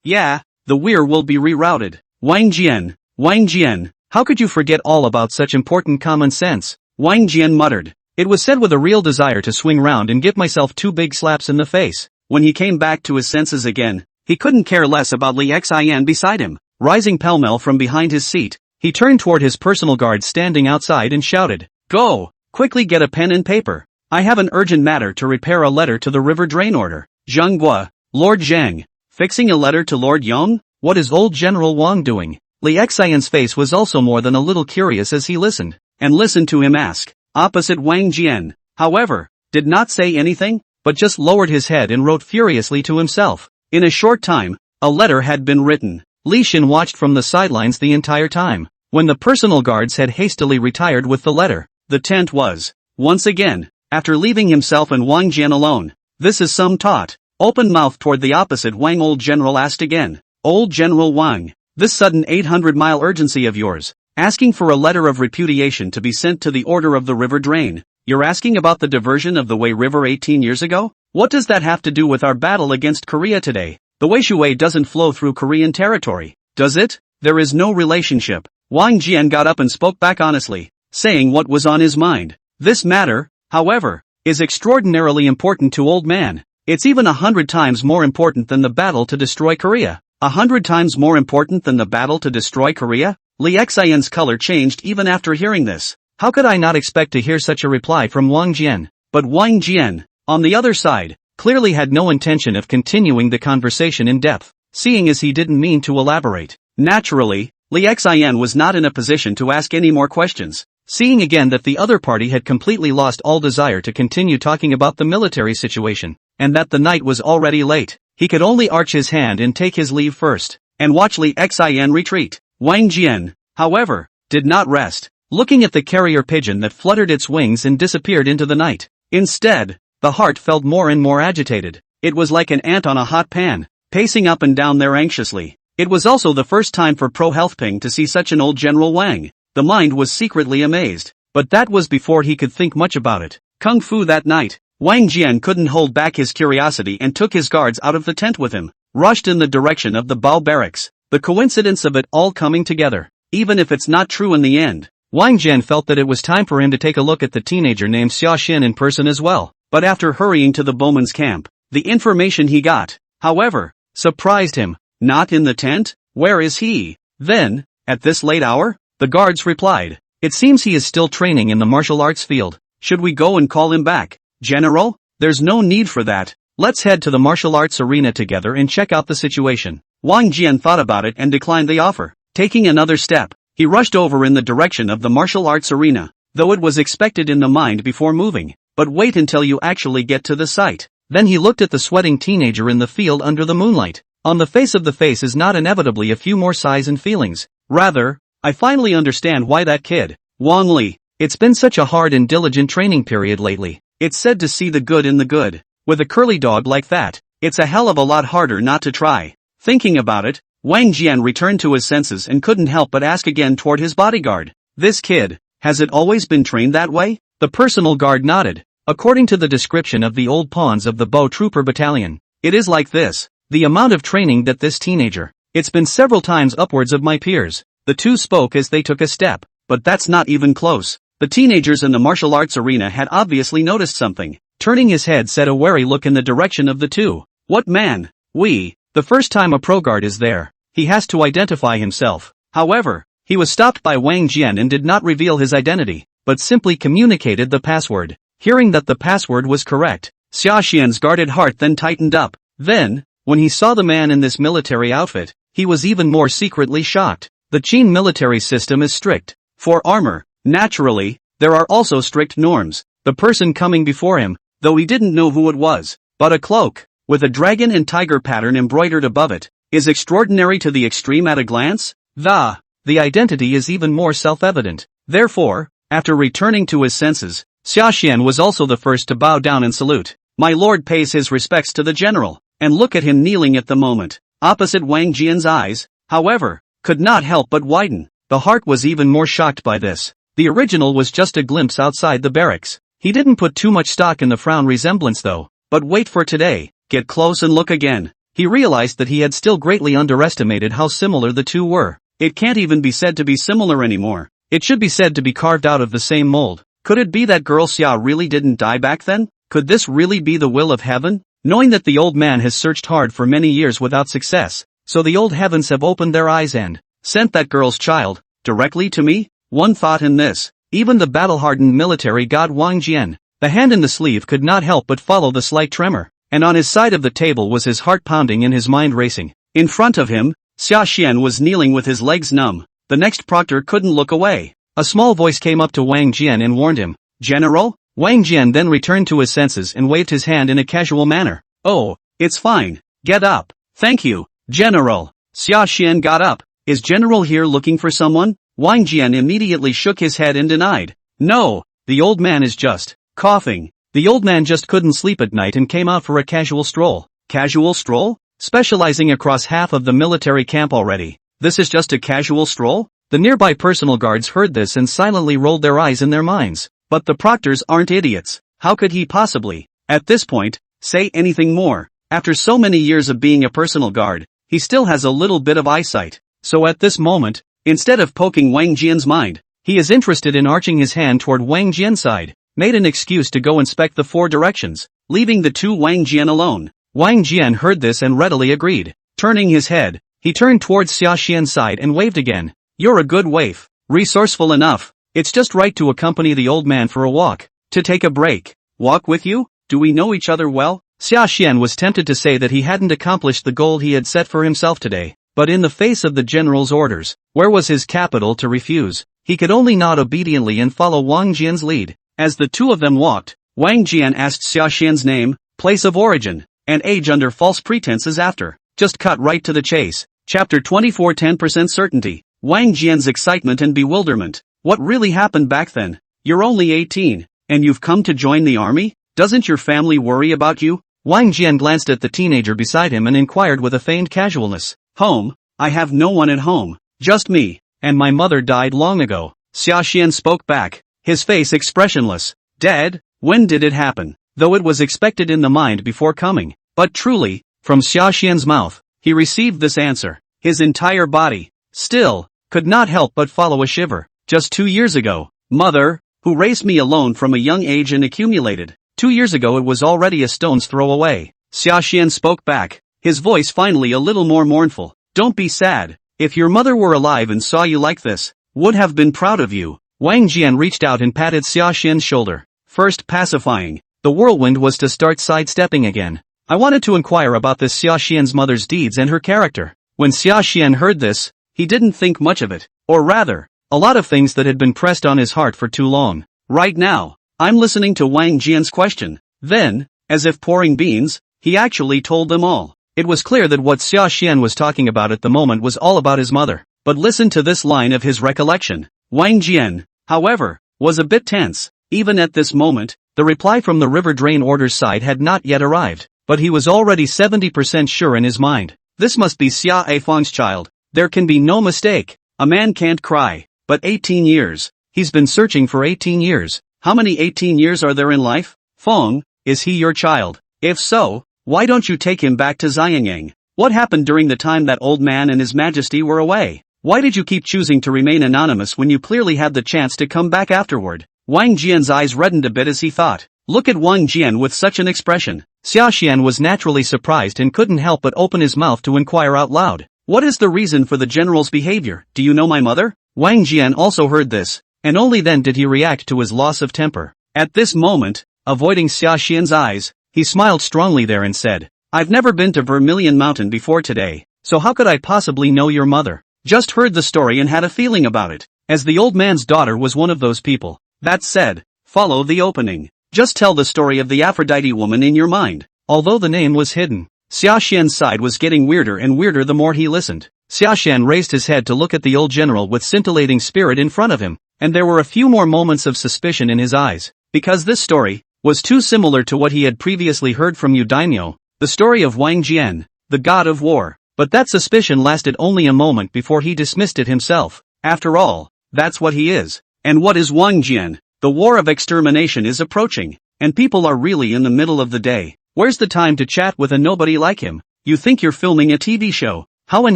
Yeah, the weir will be rerouted. Wang Jian, how could you forget all about such important common sense? Wang Jian muttered. It was said with a real desire to swing round and give myself 2 big slaps in the face. When he came back to his senses again, he couldn't care less about Li Xian beside him. Rising pell-mell from behind his seat, he turned toward his personal guards standing outside and shouted, "Go! Quickly get a pen and paper. I have an urgent matter to repair a letter to the river drain order." Zhenghua, Lord Zhang, fixing a letter to Lord Yong? What is old General Wang doing? Li Xian's face was also more than a little curious as he listened to him ask. Opposite Wang Jian, however, did not say anything, but just lowered his head and wrote furiously to himself. In a short time, a letter had been written. Li Xin watched from the sidelines the entire time. When the personal guards had hastily retired with the letter, the tent was, once again, after leaving himself and Wang Jian alone. This is some taught. Open-mouthed toward the opposite Wang, old general asked again. Old General Wang, this sudden 800-mile urgency of yours, asking for a letter of repudiation to be sent to the order of the river drain. You're asking about the diversion of the Wei River 18 years ago? What does that have to do with our battle against Korea today? The Wei Shui doesn't flow through Korean territory, does it? There is no relationship. Wang Jian got up and spoke back honestly, saying what was on his mind. This matter, however, is extraordinarily important to old man. It's even 100 times more important than the battle to destroy Korea. 100 times more important than the battle to destroy Korea? Li Xian's color changed even after hearing this. How could I not expect to hear such a reply from Wang Jian? But Wang Jian, on the other side, clearly had no intention of continuing the conversation in depth, seeing as he didn't mean to elaborate. Naturally, Li Xian was not in a position to ask any more questions. Seeing again that the other party had completely lost all desire to continue talking about the military situation, and that the night was already late, he could only arch his hand and take his leave first, and watch Li Xian retreat. Wang Jian, however, did not rest, looking at the carrier pigeon that fluttered its wings and disappeared into the night. Instead, the heart felt more and more agitated. It was like an ant on a hot pan, pacing up and down there anxiously. It was also the first time for Pro Healthping to see such an old General Wang. The mind was secretly amazed, but that was before he could think much about it. Kung Fu that night, Wang Jian couldn't hold back his curiosity and took his guards out of the tent with him, rushed in the direction of the Bao barracks. The coincidence of it all coming together, even if it's not true in the end. Wang Jian felt that it was time for him to take a look at the teenager named Sashan in person as well. But after hurrying to the bowman's camp, the information he got, however, surprised him. Not in the tent? Where is he? Then, at this late hour? The guards replied. It seems he is still training in the martial arts field. Should we go and call him back? General? There's no need for that. Let's head to the martial arts arena together and check out the situation. Wang Jian thought about it and declined the offer. Taking another step, he rushed over in the direction of the martial arts arena, though it was expected in the mind before moving. But wait until you actually get to the site. Then he looked at the sweating teenager in the field under the moonlight. On the face of the face is not inevitably a few more sighs and feelings. Rather, I finally understand why that kid, Wang Li. It's been such a hard and diligent training period lately. It's said to see the good in the good. With a curly dog like that, it's a hell of a lot harder not to try. Thinking about it, Wang Jian returned to his senses and couldn't help but ask again toward his bodyguard. This kid, has it always been trained that way? The personal guard nodded. According to the description of the old pawns of the Bow Trooper Battalion, it is like this. The amount of training that this teenager, it's been several times upwards of my peers. The two spoke as they took a step, but that's not even close. The teenagers in the martial arts arena had obviously noticed something. Turning his head set a wary look in the direction of the two. What man? The first time a pro guard is there, he has to identify himself. However, he was stopped by Wang Jian and did not reveal his identity, but simply communicated the password. Hearing that the password was correct, Xiaxian's guarded heart then tightened up. Then, when he saw the man in this military outfit, he was even more secretly shocked. The Qin military system is strict. For armor, naturally, there are also strict norms. The person coming before him, though he didn't know who it was, but a cloak, with a dragon and tiger pattern embroidered above it, is extraordinary to the extreme at a glance. The identity is even more self-evident. Therefore, after returning to his senses, Sashan was also the first to bow down and salute. My lord pays his respects to the general, and look at him kneeling at the moment. Opposite Wang Jian's eyes, however, could not help but widen. The heart was even more shocked by this. The original was just a glimpse outside the barracks. He didn't put too much stock in the frown resemblance though. But wait for today, get close and look again. He realized that he had still greatly underestimated how similar the two were. It can't even be said to be similar anymore. It should be said to be carved out of the same mold. Could it be that girl Xia really didn't die back then? Could this really be the will of heaven? Knowing that the old man has searched hard for many years without success, so the old heavens have opened their eyes and sent that girl's child directly to me? One thought in this, even the battle-hardened military god Wang Jian, the hand in the sleeve, could not help but follow the slight tremor, and on his side of the table was his heart pounding and his mind racing. In front of him, Sashan was kneeling with his legs numb. The next proctor couldn't look away. A small voice came up to Wang Jian and warned him. General? Wang Jian then returned to his senses and waved his hand in a casual manner. Oh, it's fine. Get up. Thank you, General. Sashan got up. Is General here looking for someone? Wang Jian immediately shook his head and denied. No, the old man is just coughing. The old man just couldn't sleep at night and came out for a casual stroll. Casual stroll? Specializing across half of the military camp already. This is just a casual stroll? The nearby personal guards heard this and silently rolled their eyes in their minds. But the proctors aren't idiots. How could he possibly, at this point, say anything more? After so many years of being a personal guard, he still has a little bit of eyesight. So at this moment, instead of poking Wang Jian's mind, he is interested in arching his hand toward Wang Jian's side, made an excuse to go inspect the four directions, leaving the two Wang Jian alone. Wang Jian heard this and readily agreed. Turning his head, he turned towards Sashan's side and waved again. You're a good waif, resourceful enough. It's just right to accompany the old man for a walk, to take a break. Walk with you? Do we know each other well? Sashan was tempted to say that he hadn't accomplished the goal he had set for himself today, but in the face of the general's orders, where was his capital to refuse? He could only nod obediently and follow Wang Jian's lead. As the two of them walked, Wang Jian asked Sashan's name, place of origin, and age under false pretenses after. Just cut right to the chase. Chapter 24 10% Certainty. Wang Jian's excitement and bewilderment. What really happened back then? You're only 18, and you've come to join the army? Doesn't your family worry about you? Wang Jian glanced at the teenager beside him and inquired with a feigned casualness. Home? I have no one at home. Just me, and my mother died long ago. Sashan spoke back, his face expressionless. Dead? When did it happen? Though it was expected in the mind before coming. But truly, from Sashan's mouth, he received this answer. His entire body, still, could not help but follow a shiver. Just 2 years ago, mother, who raised me alone from a young age and accumulated. 2 years ago it was already a stone's throw away. Sashan spoke back, his voice finally a little more mournful. Don't be sad. If your mother were alive and saw you like this, would have been proud of you. Wang Jian reached out and patted Sashan's shoulder, first pacifying. The whirlwind was to start sidestepping again. I wanted to inquire about this Sashan's mother's deeds and her character. When Sashan heard this, he didn't think much of it, or rather, a lot of things that had been pressed on his heart for too long. Right now, I'm listening to Wang Jian's question. Then, as if pouring beans, he actually told them all. It was clear that what Sashan was talking about at the moment was all about his mother. But listen to this line of his recollection. Wang Jian, however, was a bit tense. Even at this moment, the reply from the river drain order's side had not yet arrived. But he was already 70% sure in his mind. This must be Xia Eifeng's child. There can be no mistake. A man can't cry. But 18 years. He's been searching for 18 years. How many 18 years are there in life? Feng, is he your child? If so, why don't you take him back to Xianyang? What happened during the time that old man and his majesty were away? Why did you keep choosing to remain anonymous when you clearly had the chance to come back afterward? Wang Jian's eyes reddened a bit as he thought. Look at Wang Jian with such an expression. Sashan was naturally surprised and couldn't help but open his mouth to inquire out loud. What is the reason for the general's behavior? Do you know my mother? Wang Jian also heard this, and only then did he react to his loss of temper. At this moment, avoiding Sashan's eyes, he smiled strongly there and said, I've never been to Vermilion Mountain before today, so how could I possibly know your mother? Just heard the story and had a feeling about it, as the old man's daughter was one of those people. That said, follow the opening. Just tell the story of the Aphrodite woman in your mind. Although the name was hidden, Sashan's side was getting weirder and weirder the more he listened. Sashan raised his head to look at the old general with scintillating spirit in front of him, and there were a few more moments of suspicion in his eyes, because this story was too similar to what he had previously heard from Yu Daimyo, the story of Wang Jian, the god of war. But that suspicion lasted only a moment before he dismissed it himself. After all, that's what he is. And what is Wang Jian? The war of extermination is approaching, and people are really in the middle of the day. Where's the time to chat with a nobody like him? You think you're filming a TV show? How in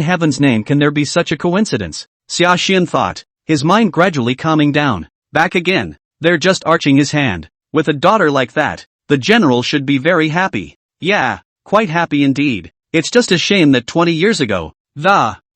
heaven's name can there be such a coincidence? Sashan thought, his mind gradually calming down. Back again. They're just arching his hand. With a daughter like that, the general should be very happy. Yeah, quite happy indeed. It's just a shame that 20 years ago,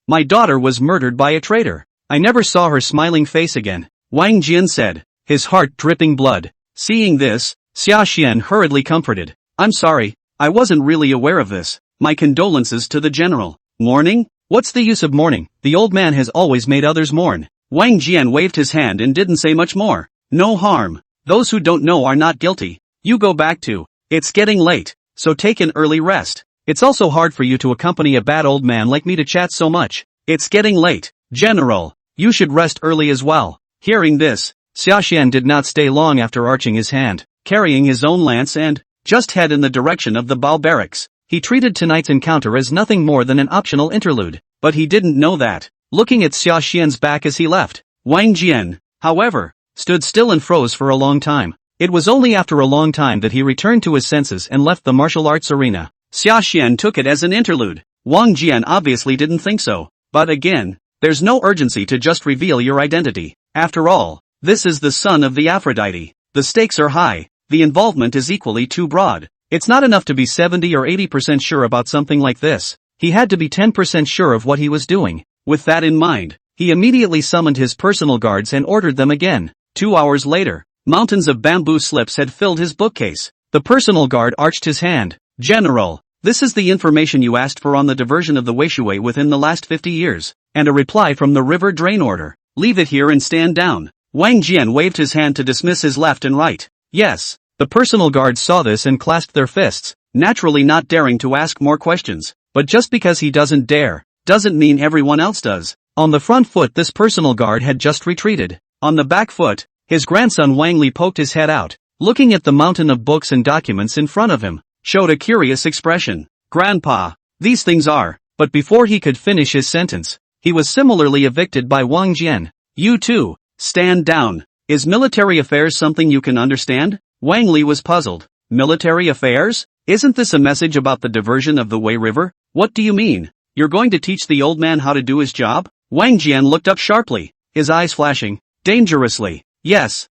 my daughter was murdered by a traitor. I never saw her smiling face again, Wang Jian said, his heart dripping blood. Seeing this, Sashan hurriedly comforted. I'm sorry, I wasn't really aware of this. My condolences to the general. Mourning? What's the use of mourning? The old man has always made others mourn. Wang Jian waved his hand and didn't say much more. No harm. Those who don't know are not guilty. You go back to. It's getting late, so take an early rest. It's also hard for you to accompany a bad old man like me to chat so much. It's getting late. General, you should rest early as well. Hearing this, Sashan did not stay long after arching his hand, carrying his own lance and just head in the direction of the Bao barracks. He treated tonight's encounter as nothing more than an optional interlude, but he didn't know that. Looking at Sashan's back as he left, Wang Jian, however, stood still and froze for a long time. It was only after a long time that he returned to his senses and left the martial arts arena. Sashan took it as an interlude. Wang Jian obviously didn't think so. But again, there's no urgency to just reveal your identity. After all, this is the son of the Aphrodite. The stakes are high. The involvement is equally too broad. It's not enough to be 70 or 80% sure about something like this. He had to be 10% sure of what he was doing. With that in mind, he immediately summoned his personal guards and ordered them again. 2 hours later, mountains of bamboo slips had filled his bookcase. The personal guard arched his hand. General, this is the information you asked for on the diversion of the Weishui within the last 50 years, and a reply from the river drain order. Leave it here and stand down. Wang Jian waved his hand to dismiss his left and right. Yes, the personal guards saw this and clasped their fists, naturally not daring to ask more questions. But just because he doesn't dare, doesn't mean everyone else does. On the front foot this personal guard had just retreated. On the back foot, his grandson Wang Li poked his head out, looking at the mountain of books and documents in front of him, showed a curious expression. Grandpa, these things are, but before he could finish his sentence, he was similarly evicted by Wang Jian. You too, stand down. Is military affairs something you can understand? Wang Li was puzzled. Military affairs? Isn't this a message about the diversion of the Wei River? What do you mean? You're going to teach the old man how to do his job? Wang Jian looked up sharply, his eyes flashing, dangerously. Yes,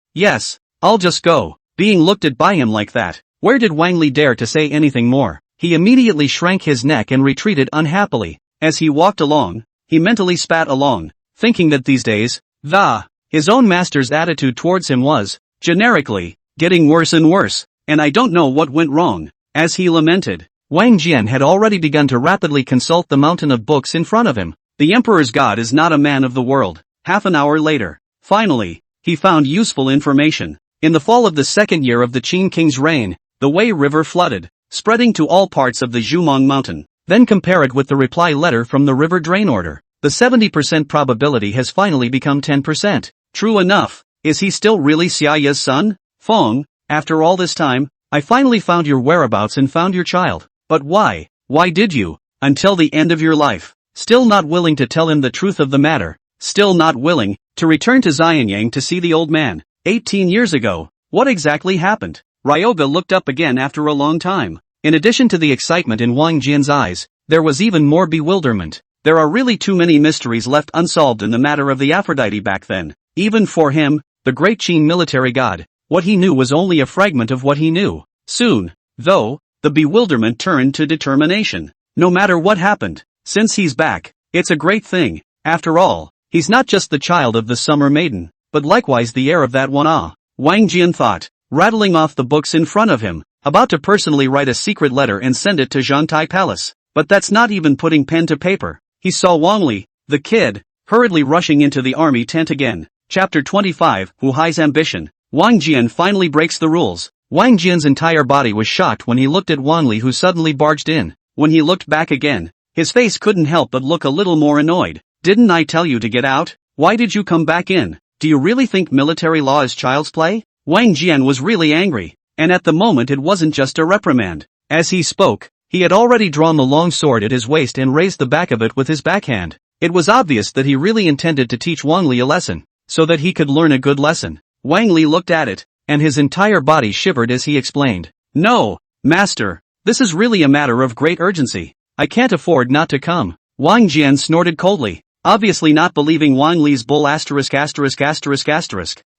I'll just go. Being looked at by him like that, where did Wang Li dare to say anything more? He immediately shrank his neck and retreated unhappily. As he walked along, he mentally spat along, thinking that these days, his own master's attitude towards him was, generically, getting worse and worse, and I don't know what went wrong. As he lamented, Wang Jian had already begun to rapidly consult the mountain of books in front of him. The emperor's god is not a man of the world. Half an hour later, finally, he found useful information. In the fall of the second year of the Qin king's reign, the Wei River flooded, spreading to all parts of the Zhumong mountain. Then compare it with the reply letter from the river drain order. The 70% probability has finally become 10%. True enough, is he still really Xiaoya's son? Feng, after all this time, I finally found your whereabouts and found your child. But why? Why did you? Until the end of your life. Still not willing to tell him the truth of the matter. Still not willing to return to Xianyang to see the old man. 18 years ago, what exactly happened? Ryoga looked up again after a long time. In addition to the excitement in Wang Jian's eyes, there was even more bewilderment. There are really too many mysteries left unsolved in the matter of the Aphrodite back then. Even for him, the great Qin military god, what he knew was only a fragment of what he knew. Soon, though, the bewilderment turned to determination. No matter what happened, since he's back, it's a great thing. After all, he's not just the child of the summer maiden, but likewise the heir of that one. Wang Jian thought, rattling off the books in front of him. about to personally write a secret letter and send it to Zhangtai Palace. But that's not even putting pen to paper. He saw Wang Li, the kid, hurriedly rushing into the army tent again. Chapter 25, Hu Hai's Ambition. Wang Jian finally breaks the rules. Wang Jian's entire body was shocked when he looked at Wang Li, who suddenly barged in. When he looked back again, his face couldn't help but look a little more annoyed. Didn't I tell you to get out? Why did you come back in? Do you really think military law is child's play? Wang Jian was really angry. And at the moment it wasn't just a reprimand. As he spoke, he had already drawn the long sword at his waist and raised the back of it with his backhand. It was obvious that he really intended to teach Wang Li a lesson, so that he could learn a good lesson. Wang Li looked at it, and his entire body shivered as he explained. No, master, this is really a matter of great urgency. I can't afford not to come. Wang Jian snorted coldly, obviously not believing Wang Li's bull *******.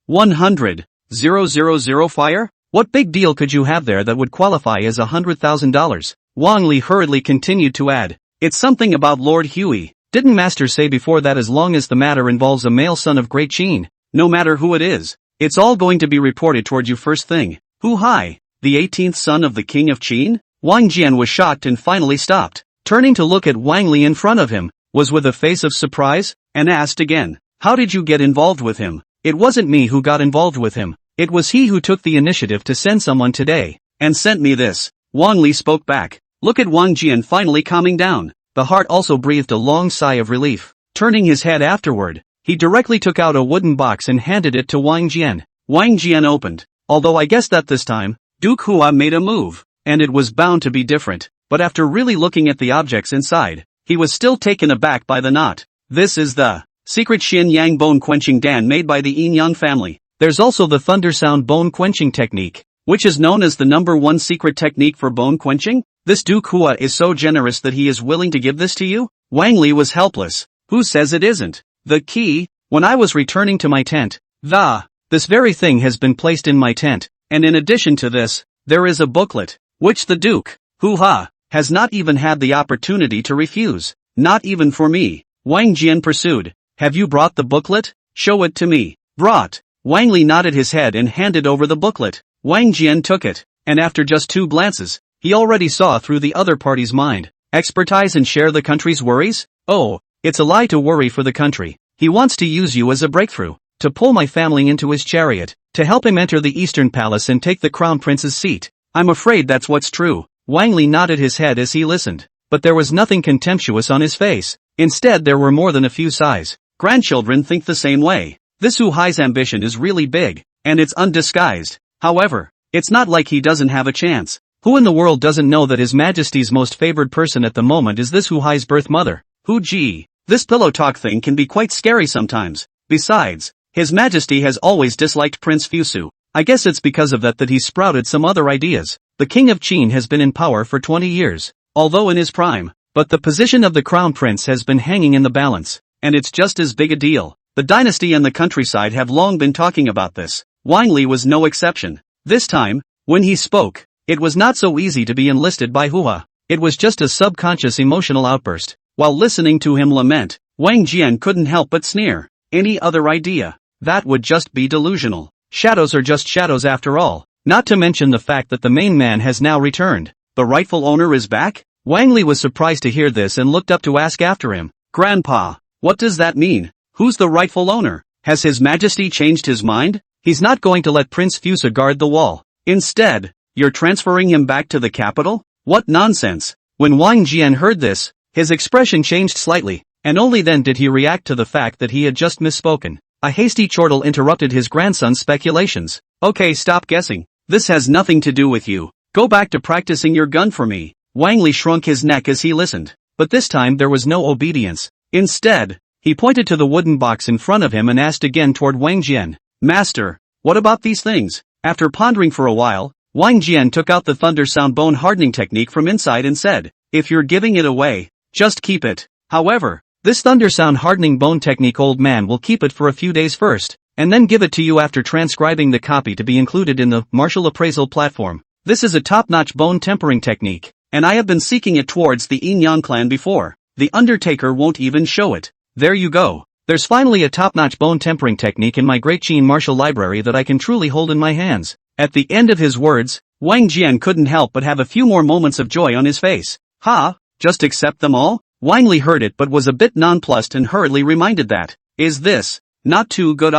100,000 fire? What big deal could you have there that would qualify as $100,000? Wang Li hurriedly continued to add. It's something about Lord Huey. Didn't master say before that as long as the matter involves a male son of Great Qin, no matter who it is, it's all going to be reported toward you first thing. Hu Hai, the 18th son of the king of Qin? Wang Jian was shocked and finally stopped. Turning to look at Wang Li in front of him, was with a face of surprise, and asked again, how did you get involved with him? It wasn't me who got involved with him. It was he who took the initiative to send someone today, and sent me this. Wang Li spoke back. Look at Wang Jian finally calming down. The heart also breathed a long sigh of relief. Turning his head afterward, he directly took out a wooden box and handed it to Wang Jian. Wang Jian opened. Although I guessed that this time, Duke Hua made a move, and it was bound to be different. But after really looking at the objects inside, he was still taken aback by the knot. This is the secret Xin Yang bone quenching dan made by the Yin Yang family. There's also the thunder sound bone quenching technique, which is known as the #1 secret technique for bone quenching. This Duke Hua is so generous that he is willing to give this to you? Wang Li was helpless. Who says it isn't? The key? When I was returning to my tent, this very thing has been placed in my tent, and in addition to this, there is a booklet, which the Duke Hua has not even had the opportunity to refuse. Not even for me. Wang Jian pursued. Have you brought the booklet? Show it to me. Brought. Wang Li nodded his head and handed over the booklet. Wang Jian took it, and after just 2 glances, he already saw through the other party's mind. Expertise and share the country's worries? Oh, it's a lie to worry for the country. He wants to use you as a breakthrough, to pull my family into his chariot, to help him enter the Eastern Palace and take the crown prince's seat. I'm afraid that's what's true. Wang Li nodded his head as he listened, but there was nothing contemptuous on his face. Instead there were more than a few sighs. Grandchildren think the same way. This Hu Hai's ambition is really big, and it's undisguised. However, it's not like he doesn't have a chance. Who in the world doesn't know that His Majesty's most favored person at the moment is this Hu Hai's birth mother? Hu Ji. This pillow talk thing can be quite scary sometimes. Besides, His Majesty has always disliked Prince Fusu. I guess it's because of that he sprouted some other ideas. The King of Qin has been in power for 20 years, although in his prime, but the position of the crown prince has been hanging in the balance, and it's just as big a deal. The dynasty and the countryside have long been talking about this. Wang Li was no exception. This time, when he spoke, it was not so easy to be enlisted by Hua. It was just a subconscious emotional outburst. While listening to him lament, Wang Jian couldn't help but sneer. Any other idea? That would just be delusional. Shadows are just shadows after all. Not to mention the fact that the main man has now returned. The rightful owner is back? Wang Li was surprised to hear this and looked up to ask after him. Grandpa, what does that mean? Who's the rightful owner? Has His Majesty changed his mind? He's not going to let Prince Fusa guard the wall. Instead, you're transferring him back to the capital? What nonsense! When Wang Jian heard this, his expression changed slightly, and only then did he react to the fact that he had just misspoken. A hasty chortle interrupted his grandson's speculations. Okay, stop guessing. This has nothing to do with you. Go back to practicing your gun for me. Wang Li shrunk his neck as he listened, but this time there was no obedience. Instead, he pointed to the wooden box in front of him and asked again toward Wang Jian. Master, what about these things? After pondering for a while, Wang Jian took out the thunder sound bone hardening technique from inside and said, if you're giving it away, just keep it. However, this thunder sound hardening bone technique, old man will keep it for a few days first, and then give it to you after transcribing the copy to be included in the martial appraisal platform. This is a top-notch bone tempering technique, and I have been seeking it towards the Yin Yang clan before. The Undertaker won't even show it. There you go. There's finally a top-notch bone tempering technique in my Great Qin martial library that I can truly hold in my hands. At the end of his words, Wang Jian couldn't help but have a few more moments of joy on his face. Ha, just accept them all? Wang Li heard it but was a bit nonplussed and hurriedly reminded that, is this not too good?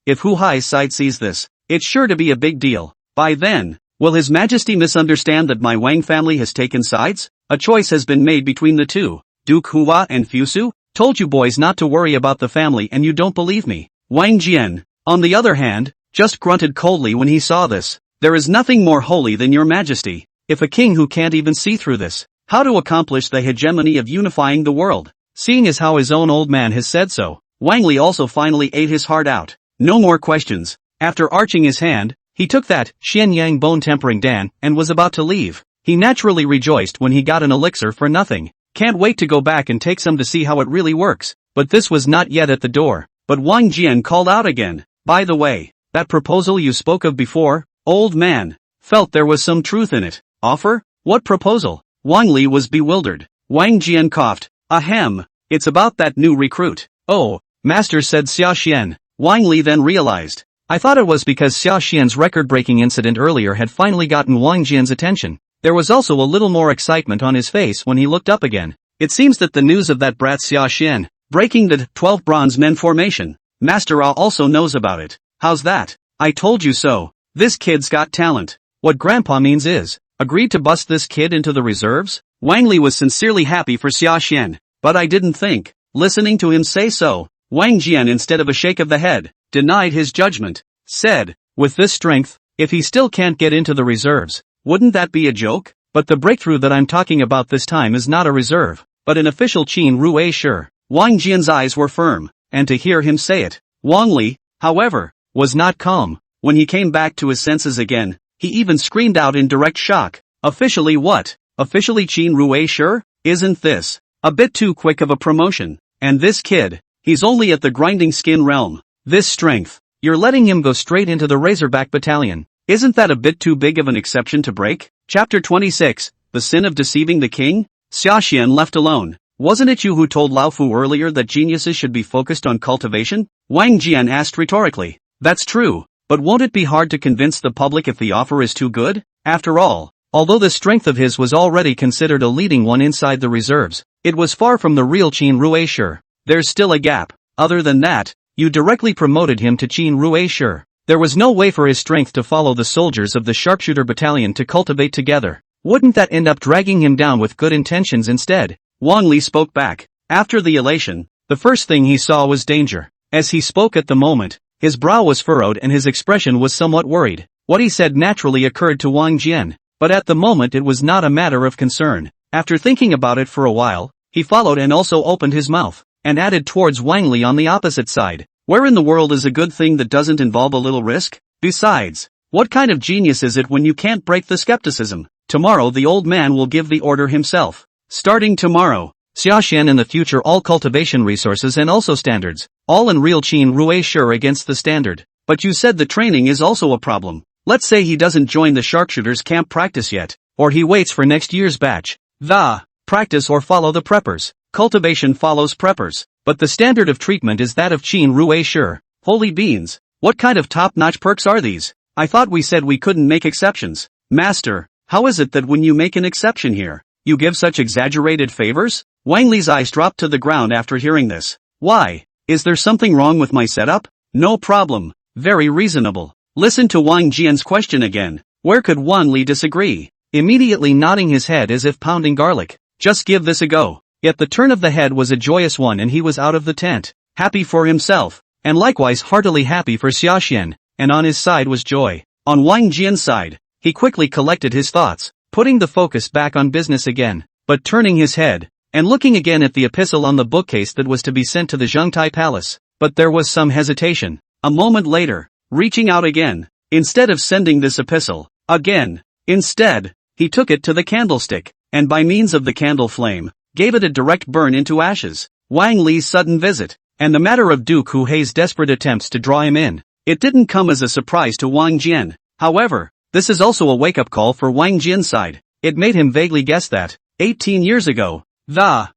If Hu Hai's side sees this, it's sure to be a big deal. By then, will His Majesty misunderstand that my Wang family has taken sides? A choice has been made between the two, Duke Hua and Fusu? Told you boys not to worry about the family and you don't believe me. Wang Jian, on the other hand, just grunted coldly when he saw this. There is nothing more holy than your majesty. If a king who can't even see through this, how to accomplish the hegemony of unifying the world? Seeing as how his own old man has said so, Wang Li also finally ate his heart out. No more questions. After arching his hand, he took that Xianyang bone tempering Dan and was about to leave. He naturally rejoiced when he got an elixir for nothing. Can't wait to go back and take some to see how it really works. But this was not yet at the door. But Wang Jian called out again. By the way, that proposal you spoke of before, old man, felt there was some truth in it. Offer? What proposal? Wang Li was bewildered. Wang Jian coughed. Ahem, it's about that new recruit. Oh, master, said Sashan. Wang Li then realized. I thought it was because Sashan's record-breaking incident earlier had finally gotten Wang Jian's attention. There was also a little more excitement on his face when he looked up again. It seems that the news of that brat Sashan breaking the 12 bronze men formation, Master Ah also knows about it. How's that? I told you so. This kid's got talent. What Grandpa means is, agreed to bust this kid into the reserves? Wang Li was sincerely happy for Sashan, but I didn't think, listening to him say so. Wang Jian, instead of a shake of the head, denied his judgment, said, with this strength, if he still can't get into the reserves, wouldn't that be a joke? But the breakthrough that I'm talking about this time is not a reserve, but an official Qin Rue sure. Wang Jian's eyes were firm, and to hear him say it, Wang Li, however, was not calm. When he came back to his senses again, he even screamed out in direct shock. Officially what? Officially Qin Rue sure? Isn't this a bit too quick of a promotion? And this kid, he's only at the grinding skin realm. This strength, you're letting him go straight into the Razorback Battalion. Isn't that a bit too big of an exception to break? Chapter 26, The Sin of Deceiving the King? Sashan left alone. Wasn't it you who told Lao Fu earlier that geniuses should be focused on cultivation? Wang Jian asked rhetorically. That's true, but won't it be hard to convince the public if the offer is too good? After all, although the strength of his was already considered a leading one inside the reserves, it was far from the real Qin Rue sure. There's still a gap. Other than that, you directly promoted him to Qin Rue sure. There was no way for his strength to follow the soldiers of the Sharpshooter Battalion to cultivate together. Wouldn't that end up dragging him down with good intentions instead? Wang Li spoke back. After the elation, the first thing he saw was danger. As he spoke at the moment, his brow was furrowed and his expression was somewhat worried. What he said naturally occurred to Wang Jian, but at the moment it was not a matter of concern. After thinking about it for a while, he followed and also opened his mouth, and added towards Wang Li on the opposite side. Where in the world is a good thing that doesn't involve a little risk? Besides, what kind of genius is it when you can't break the skepticism? Tomorrow the old man will give the order himself. Starting tomorrow, Sashan in the future all cultivation resources and also standards, all in real Qin Rue sure against the standard. But you said the training is also a problem. Let's say he doesn't join the sharpshooters camp practice yet, or he waits for next year's batch. Practice or follow the preppers. Cultivation follows preppers, but the standard of treatment is that of Qin Rue sure. Holy beans, what kind of top-notch perks are these? I thought we said we couldn't make exceptions. Master, how is it that when you make an exception here, you give such exaggerated favors? Wang Li's eyes dropped to the ground after hearing this. Why? Is there something wrong with my setup? No problem. Very reasonable. Listen to Wang Jian's question again. Where could Wang Li disagree? Immediately nodding his head as if pounding garlic. Just give this a go. Yet the turn of the head was a joyous one and he was out of the tent, happy for himself, and likewise heartily happy for Sashan, and on his side was joy. On Wang Jian's side, he quickly collected his thoughts, putting the focus back on business again, but turning his head, and looking again at the epistle on the bookcase that was to be sent to the Zhengtai Palace. But there was some hesitation. A moment later, reaching out again, instead of sending this epistle, again, instead, he took it to the candlestick, and by means of the candle flame, gave it a direct burn into ashes. Wang Li's sudden visit, and the matter of Duke Hu Hei's desperate attempts to draw him in. It didn't come as a surprise to Wang Jian. However, this is also a wake-up call for Wang Jian's side. It made him vaguely guess that, 18 years ago, Xia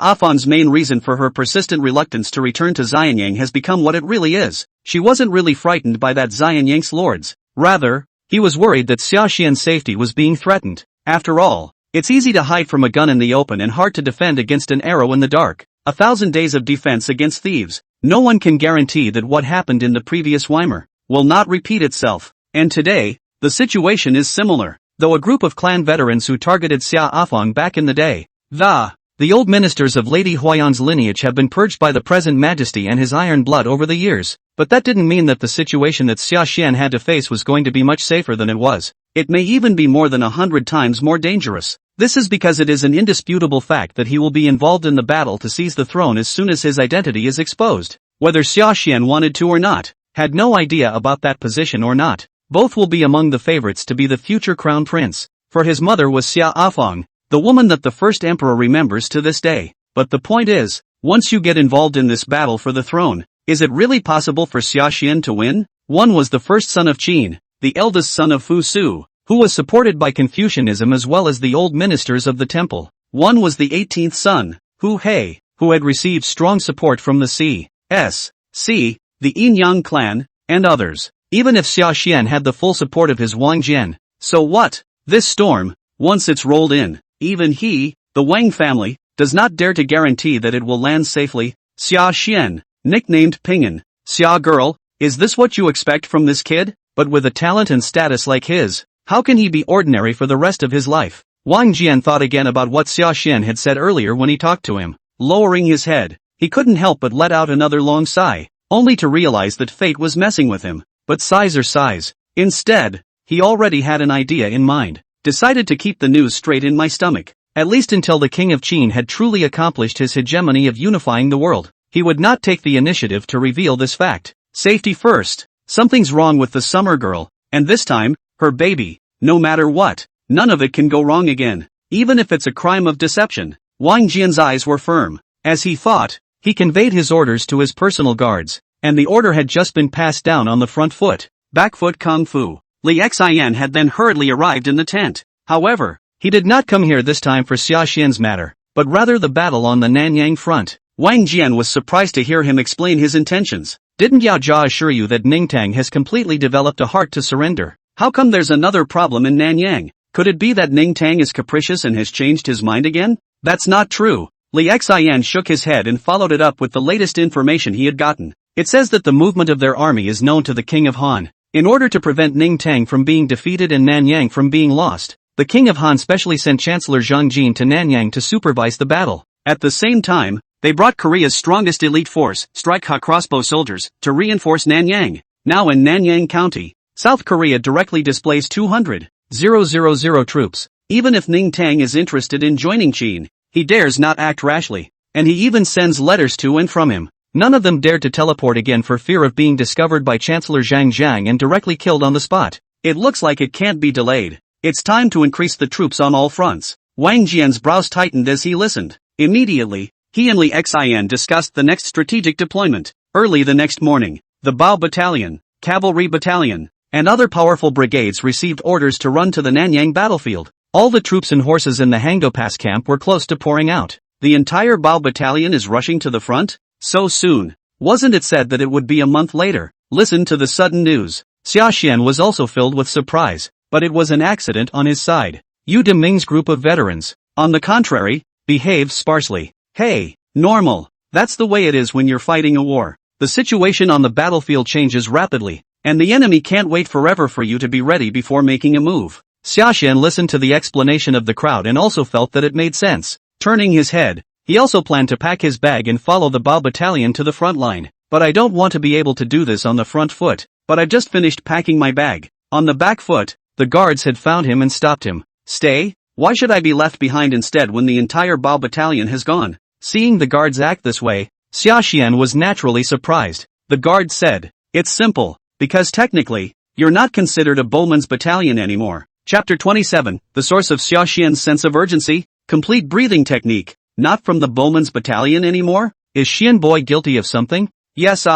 Afan's main reason for her persistent reluctance to return to Xianyang has become what it really is. She wasn't really frightened by that Xianyang's lords. Rather, He was worried that Sashan's safety was being threatened. After all, it's easy to hide from a gun in the open and hard to defend against an arrow in the dark. 1,000 days of defense against thieves. No one can guarantee that what happened in the previous Weimar will not repeat itself. And today, the situation is similar. Though a group of clan veterans who targeted Xia Afong back in the day, the old ministers of Lady Huayan's lineage have been purged by the present majesty and his iron blood over the years. But that didn't mean that the situation that Sashan had to face was going to be much safer than it was. It may even be more than 100 times more dangerous. This is because it is an indisputable fact that he will be involved in the battle to seize the throne as soon as his identity is exposed. Whether Sashan wanted to or not, had no idea about that position or not, both will be among the favorites to be the future crown prince. For his mother was Xia Afong, the woman that the first emperor remembers to this day. But the point is, once you get involved in this battle for the throne, is it really possible for Sashan to win? One was the first son of Qin, the eldest son of Fu Su, who was supported by Confucianism as well as the old ministers of the temple. One was the 18th son, Hu Hei, who had received strong support from the C, the Yin clan, and others. Even if Sashan had the full support of his Wang Jian, so what? This storm, once it's rolled in, even he, the Wang family, does not dare to guarantee that it will land safely. Sashan, nicknamed Ping'an, Xia girl, is this what you expect from this kid? But with a talent and status like his, how can he be ordinary for the rest of his life? Wang Jian thought again about what Sashan had said earlier when he talked to him. Lowering his head, he couldn't help but let out another long sigh, only to realize that fate was messing with him. But sighs are sighs. Instead, he already had an idea in mind. Decided to keep the news straight in my stomach, at least until the king of Qin had truly accomplished his hegemony of unifying the world. He would not take the initiative to reveal this fact. Safety first. Something's wrong with the summer girl, and this time, her baby. No matter what, none of it can go wrong again, even if it's a crime of deception. Wang Jian's eyes were firm. As he thought, he conveyed his orders to his personal guards, and the order had just been passed down on the front foot. Back foot kung fu. Li Xian had then hurriedly arrived in the tent. However, he did not come here this time for Sashan's matter, but rather the battle on the Nanyang front. Wang Jian was surprised to hear him explain his intentions. Didn't Yao Jia assure you that Ningtang has completely developed a heart to surrender? How come there's another problem in Nanyang? Could it be that Ningtang is capricious and has changed his mind again? That's not true. Li Xian shook his head and followed it up with the latest information he had gotten. It says that the movement of their army is known to the king of Han. In order to prevent Ningtang from being defeated and Nanyang from being lost, the king of Han specially sent Chancellor Zhang Jin to Nanyang to supervise the battle. At the same time, they brought Korea's strongest elite force, Strike Ha crossbow soldiers, to reinforce Nanyang. Now in Nanyang County, South Korea directly displays 200,000 troops. Even if Ningtang is interested in joining Qin, he dares not act rashly, and he even sends letters to and from him. None of them dared to teleport again for fear of being discovered by Chancellor Zhang Jiang and directly killed on the spot. It looks like it can't be delayed. It's time to increase the troops on all fronts. Wang Jian's brows tightened as he listened. Immediately, he and Li Xian discussed the next strategic deployment. Early the next morning, the Bao Battalion, Cavalry Battalion, and other powerful brigades received orders to run to the Nanyang battlefield. All the troops and horses in the Hangdo Pass camp were close to pouring out. The entire Bao Battalion is rushing to the front? So soon. Wasn't it said that it would be a month later? Listen to the sudden news. Sashan was also filled with surprise, but it was an accident on his side. Yu Deming's group of veterans, on the contrary, behaved sparsely. Hey, normal. That's the way it is when you're fighting a war. The situation on the battlefield changes rapidly, and the enemy can't wait forever for you to be ready before making a move. Sashan listened to the explanation of the crowd and also felt that it made sense. Turning his head, he also planned to pack his bag and follow the Bao Battalion to the front line. But I don't want to be able to do this on the front foot. But I've just finished packing my bag. On the back foot, the guards had found him and stopped him. Stay? Why should I be left behind instead when the entire Bao Battalion has gone? Seeing the guards act this way, Sashan was naturally surprised. The guard said, it's simple, because technically, you're not considered a bowman's battalion anymore. Chapter 27, the source of Sashan's sense of urgency, complete breathing technique. Not from the bowman's battalion anymore? Is Xian Boy guilty of something? Yes,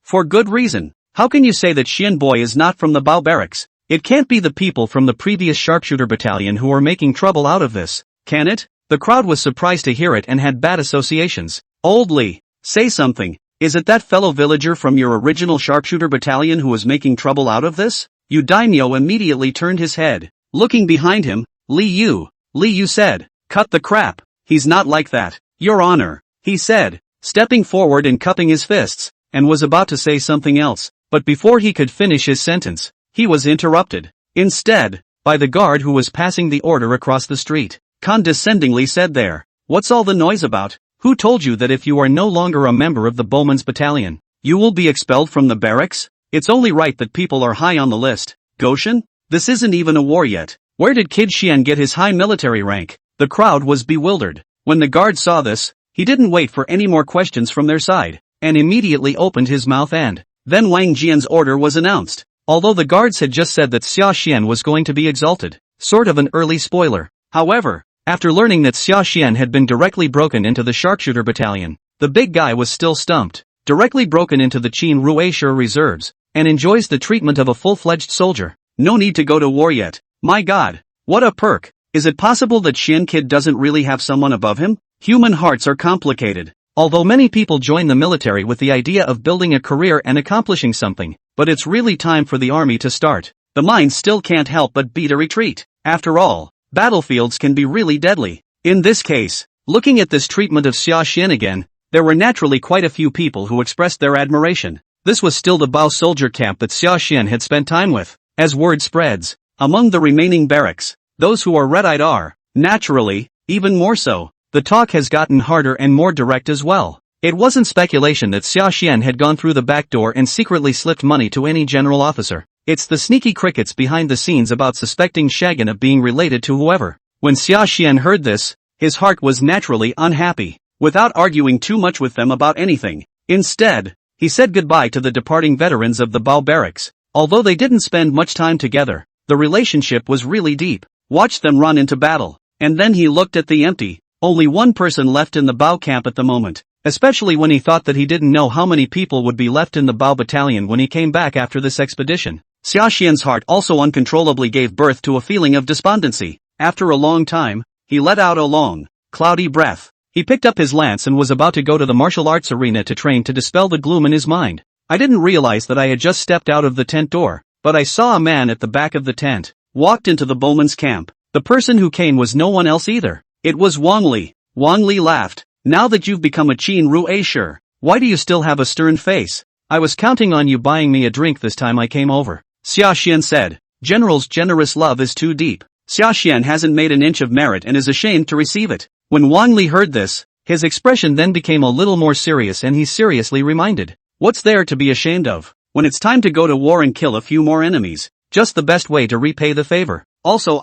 for good reason. How can you say that Xian Boy is not from the Bao barracks? It can't be the people from the previous sharpshooter battalion who are making trouble out of this, can it? The crowd was surprised to hear it and had bad associations. Old Li, say something. Is it that fellow villager from your original sharpshooter battalion who is making trouble out of this? Yu Daimyo immediately turned his head. Looking behind him, Li Yu said, "Cut the crap, he's not like that, Your Honor," he said, stepping forward and cupping his fists, and was about to say something else, but before he could finish his sentence, he was interrupted, instead, by the guard who was passing the order across the street. Condescendingly said there, "What's all the noise about? Who told you that if you are no longer a member of the bowmen's battalion, you will be expelled from the barracks? It's only right that people are high on the list. Goshen? This isn't even a war yet. Where did Kid Xian get his high military rank?" The crowd was bewildered. When the guard saw this, he didn't wait for any more questions from their side, and immediately opened his mouth and then Wang Jian's order was announced. Although the guards had just said that Xia Xian was going to be exalted, sort of an early spoiler. However, after learning that Xia Xian had been directly broken into the sharpshooter battalion, the big guy was still stumped. Directly broken into the Qin Rueshi reserves, and enjoys the treatment of a full-fledged soldier. No need to go to war yet. My god, what a perk. Is it possible that Xian Kid doesn't really have someone above him? Human hearts are complicated. Although many people join the military with the idea of building a career and accomplishing something, but it's really time for the army to start. The mind still can't help but beat a retreat. After all, battlefields can be really deadly. In this case, looking at this treatment of Xia Xian again, there were naturally quite a few people who expressed their admiration. This was still the Bao soldier camp that Xia Xian had spent time with. As word spreads, among the remaining barracks, those who are red-eyed are, naturally, even more so. The talk has gotten harder and more direct as well. It wasn't speculation that Xia Xian had gone through the back door and secretly slipped money to any general officer. It's the sneaky crickets behind the scenes about suspecting Shagan of being related to whoever. When Xia Xian heard this, his heart was naturally unhappy. Without arguing too much with them about anything, instead, he said goodbye to the departing veterans of the Bao barracks. Although they didn't spend much time together, the relationship was really deep. Watched them run into battle, and then he looked at the empty, only one person left in the Bao camp at the moment, especially when he thought that he didn't know how many people would be left in the Bao battalion when he came back after this expedition. Xia Xian's heart also uncontrollably gave birth to a feeling of despondency. After a long time, he let out a long, cloudy breath. He picked up his lance and was about to go to the martial arts arena to train to dispel the gloom in his mind. I didn't realize that I had just stepped out of the tent door, but I saw a man at the back of the tent, walked into the bowman's camp. The person who came was no one else either. It was Wang Li. Wang Li laughed. "Now that you've become a Qin Rueshi, why do you still have a stern face? I was counting on you buying me a drink this time I came over." Xia Xian said, "General's generous love is too deep. Xia Xian hasn't made an inch of merit and is ashamed to receive it." When Wang Li heard this, his expression then became a little more serious and he seriously reminded, "What's there to be ashamed of? When it's time to go to war and kill a few more enemies, just the best way to repay the favor. Also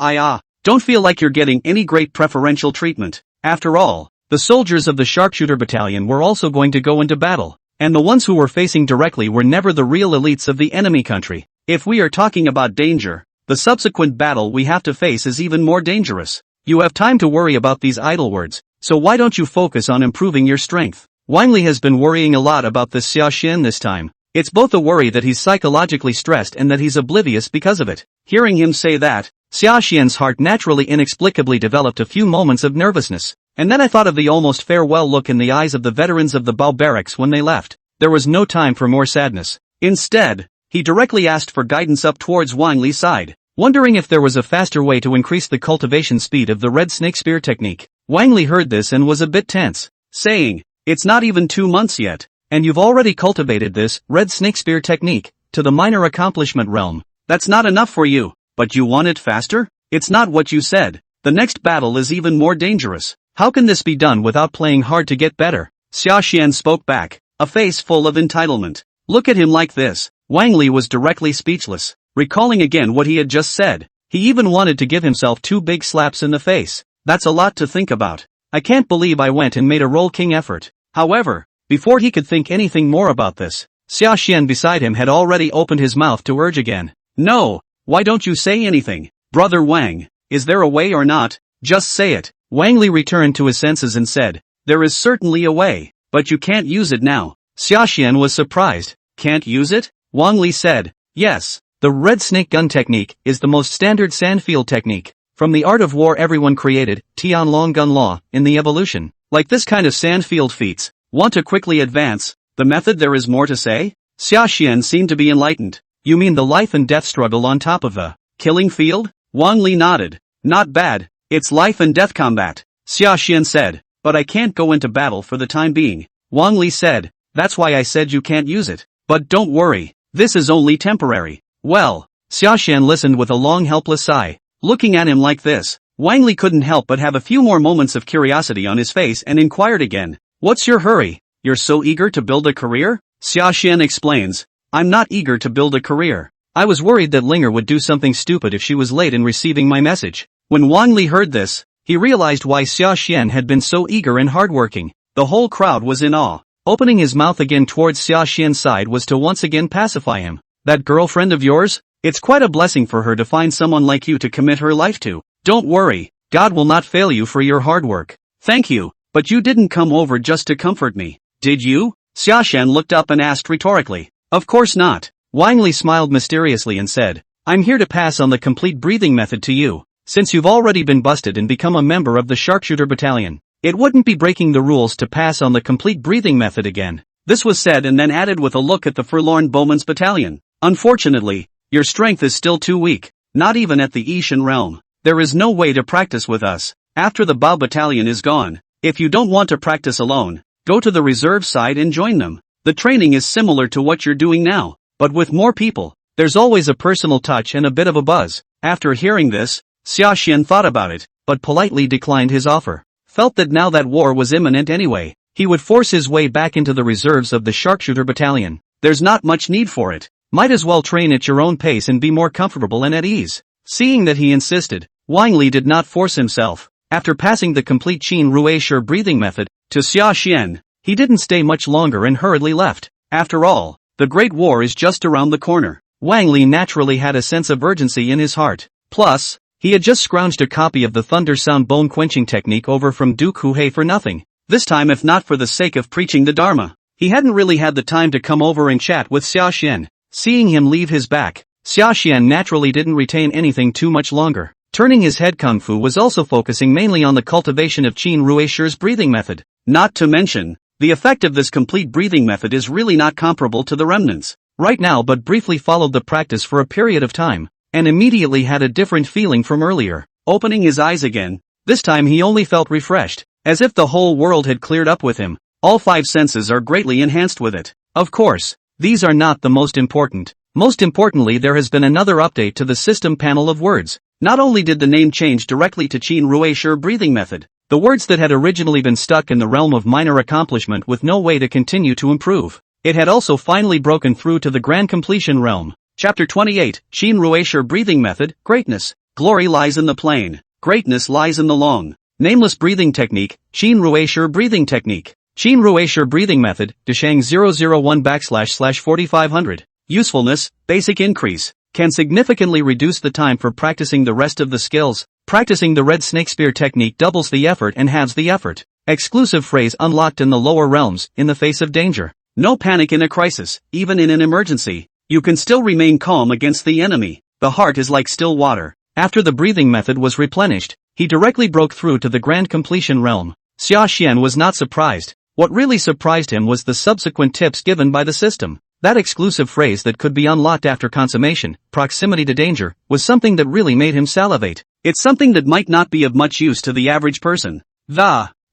don't feel like you're getting any great preferential treatment. After all, the soldiers of the sharpshooter battalion were also going to go into battle, and the ones who were facing directly were never the real elites of the enemy country. If we are talking about danger, the subsequent battle we have to face is even more dangerous. You have time to worry about these idle words, so why don't you focus on improving your strength?" Wang Li has been worrying a lot about this Xia Xian this time. It's both a worry that he's psychologically stressed and that he's oblivious because of it. Hearing him say that, Xia Xian's heart naturally inexplicably developed a few moments of nervousness. And then I thought of the almost farewell look in the eyes of the veterans of the Bao barracks when they left. There was no time for more sadness. Instead, he directly asked for guidance up towards Wang Li's side, wondering if there was a faster way to increase the cultivation speed of the red snake spear technique. Wang Li heard this and was a bit tense, saying, "It's not even 2 months yet, and you've already cultivated this red snake spear technique to the minor accomplishment realm. That's not enough for you, but you want it faster? It's not what you said. The next battle is even more dangerous. How can this be done without playing hard to get better?" Xia Xian spoke back, a face full of entitlement. Look at him like this. Wang Li was directly speechless, recalling again what he had just said. He even wanted to give himself 2 big slaps in the face. That's a lot to think about. I can't believe I went and made a roll king effort. However, before he could think anything more about this, Xia Xian beside him had already opened his mouth to urge again. "No, why don't you say anything? Brother Wang, is there a way or not? Just say it." Wang Li returned to his senses and said, "There is certainly a way, but you can't use it now." Xia Xian was surprised. "Can't use it?" Wang Li said, "Yes, the red snake gun technique is the most standard sandfield technique. From the art of war everyone created, Tianlong gun law, in the evolution. Like this kind of sandfield feats, want to quickly advance, the method there is more to say?" Xia Xian seemed to be enlightened. You mean the life and death struggle on top of the killing field? Wang Li nodded. Not bad, it's life and death combat, Sashan said, but I can't go into battle for the time being. Wang Li said, that's why I said you can't use it. But don't worry, this is only temporary. Well, Sashan listened with a long helpless sigh. Looking at him like this, Wang Li couldn't help but have a few more moments of curiosity on his face and inquired again. What's your hurry? You're so eager to build a career? Sashan explains. I'm not eager to build a career. I was worried that Ling'er would do something stupid if she was late in receiving my message. When Wang Li heard this, he realized why Sashan had been so eager and hardworking. The whole crowd was in awe. Opening his mouth again towards Sashan's side was to once again pacify him. That girlfriend of yours? It's quite a blessing for her to find someone like you to commit her life to. Don't worry, God will not fail you for your hard work. Thank you, but you didn't come over just to comfort me, did you? Sashan looked up and asked rhetorically. Of course not. Wang Li smiled mysteriously and said, I'm here to pass on the complete breathing method to you. Since you've already been busted and become a member of the sharpshooter battalion, it wouldn't be breaking the rules to pass on the complete breathing method again. This was said and then added with a look at the forlorn bowmen's battalion. Unfortunately, your strength is still too weak, not even at the Ishan realm. There is no way to practice with us. After the Bao battalion is gone, if you don't want to practice alone, go to the reserve side and join them. The training is similar to what you're doing now, but with more people. There's always a personal touch and a bit of a buzz. After hearing this, Sashan thought about it, but politely declined his offer. Felt that now that war was imminent anyway, he would force his way back into the reserves of the sharpshooter battalion. There's not much need for it. Might as well train at your own pace and be more comfortable and at ease. Seeing that he insisted, Wang Li did not force himself. After passing the complete Qin Ruisher breathing method to Sashan, he didn't stay much longer and hurriedly left. After all, the Great War is just around the corner. Wang Li naturally had a sense of urgency in his heart. Plus, he had just scrounged a copy of the Thunder Sound Bone Quenching Technique over from Duke Huhei for nothing. This time if not for the sake of preaching the Dharma. He hadn't really had the time to come over and chat with Sashan. Seeing him leave his back, Sashan naturally didn't retain anything too much longer. Turning his head, Kung Fu was also focusing mainly on the cultivation of Qin Ruisher's breathing method. Not to mention, the effect of this complete breathing method is really not comparable to the remnants. Right now but briefly followed the practice for a period of time, and immediately had a different feeling from earlier. Opening his eyes again, this time he only felt refreshed, as if the whole world had cleared up with him. All five senses are greatly enhanced with it. Of course, these are not the most important. Most importantly, there has been another update to the system panel of words. Not only did the name change directly to Qin Ruisher breathing method, the words that had originally been stuck in the realm of minor accomplishment with no way to continue to improve, it had also finally broken through to the grand completion realm. Chapter 28, Qin Ruisher breathing method, greatness. Glory lies in the plain. Greatness lies in the long. Nameless breathing technique, Qin Ruisher breathing technique. Qin Ruisher breathing method, Deshang 001//4500. Usefulness, basic increase. Can significantly reduce the time for practicing the rest of the skills. Practicing the red snake spear technique doubles the effort and halves the effort. Exclusive phrase unlocked in the lower realms, in the face of danger. No panic in a crisis, even in an emergency. You can still remain calm against the enemy. The heart is like still water. After the breathing method was replenished, he directly broke through to the grand completion realm. Sashan was not surprised. What really surprised him was the subsequent tips given by the system. That exclusive phrase that could be unlocked after consummation, proximity to danger, was something that really made him salivate. It's something that might not be of much use to the average person.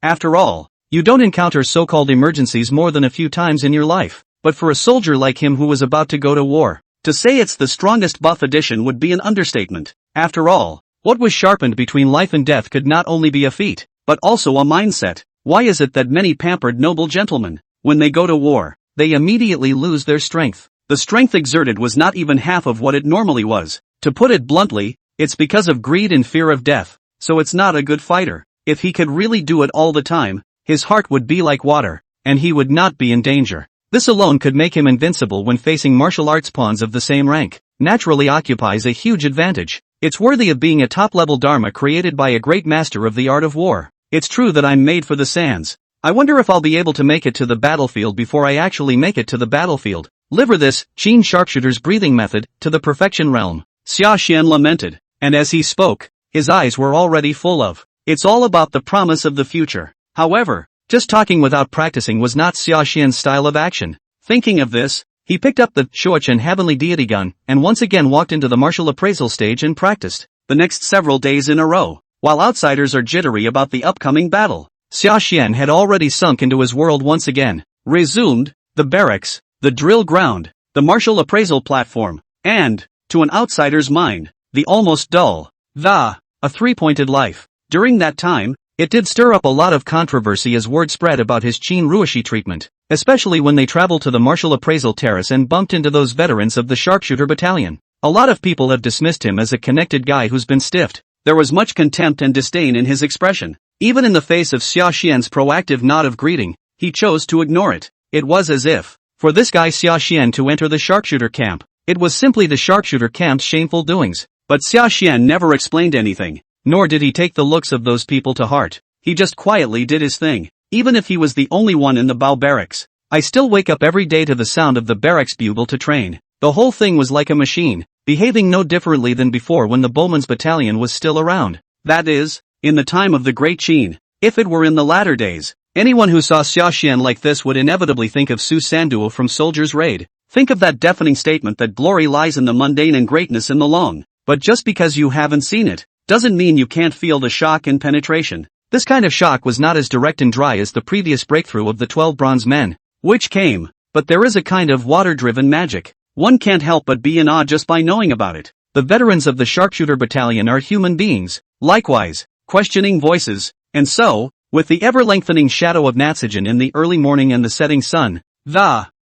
After all, you don't encounter so-called emergencies more than a few times in your life. But for a soldier like him who was about to go to war, to say it's the strongest buff edition would be an understatement. After all, what was sharpened between life and death could not only be a feat, but also a mindset. Why is it that many pampered noble gentlemen, when they go to war, they immediately lose their strength? The strength exerted was not even half of what it normally was. To put it bluntly, it's because of greed and fear of death, so it's not a good fighter. If he could really do it all the time, his heart would be like water, and he would not be in danger. This alone could make him invincible when facing martial arts pawns of the same rank. Naturally occupies a huge advantage. It's worthy of being a top-level dharma created by a great master of the art of war. It's true that I'm made for the sands. I wonder if I'll be able to make it to the battlefield before I actually make it to the battlefield. Liver this, Qin sharpshooter's breathing method, to the perfection realm. Sashan lamented, and as he spoke, his eyes were already full of. It's all about the promise of the future. However, just talking without practicing was not Sashan's style of action. Thinking of this, He picked up the Shuochen heavenly deity gun, and once again walked into the martial appraisal stage and practiced. The next several days in a row, while outsiders are jittery about the upcoming battle, Xiaxian had already sunk into his world once again. Resumed, the barracks, the drill ground, the martial appraisal platform, and, to an outsider's mind, the almost dull, a three-pointed life. During that time, it did stir up a lot of controversy as word spread about his Qin Ruishi treatment, especially when they traveled to the martial appraisal terrace and bumped into those veterans of the sharpshooter battalion. A lot of people have dismissed him as a connected guy who's been stiffed. There was much contempt and disdain in his expression. Even in the face of Xiaxian's proactive nod of greeting, he chose to ignore it. It was as if, for this guy Xiaxian to enter the sharpshooter camp, it was simply the sharpshooter camp's shameful doings. But Xiaxian never explained anything, nor did he take the looks of those people to heart. He just quietly did his thing, even if he was the only one in the Bao barracks. I still wake up every day to the sound of the barracks bugle to train. The whole thing was like a machine, behaving no differently than before when the bowmen's battalion was still around. That is, in the time of the Great Qin. If it were in the latter days, anyone who saw Xiaxian like this would inevitably think of Su Sanduo from Soldier's Raid. Think of that deafening statement that glory lies in the mundane and greatness in the long. But just because you haven't seen it, doesn't mean you can't feel the shock and penetration. This kind of shock was not as direct and dry as the previous breakthrough of the 12 bronze men, which came, but there is a kind of water-driven magic. One can't help but be in awe just by knowing about it. The veterans of the sharpshooter battalion are human beings, likewise, questioning voices, and so, with the ever-lengthening shadow of Natsugen in the early morning and the setting sun,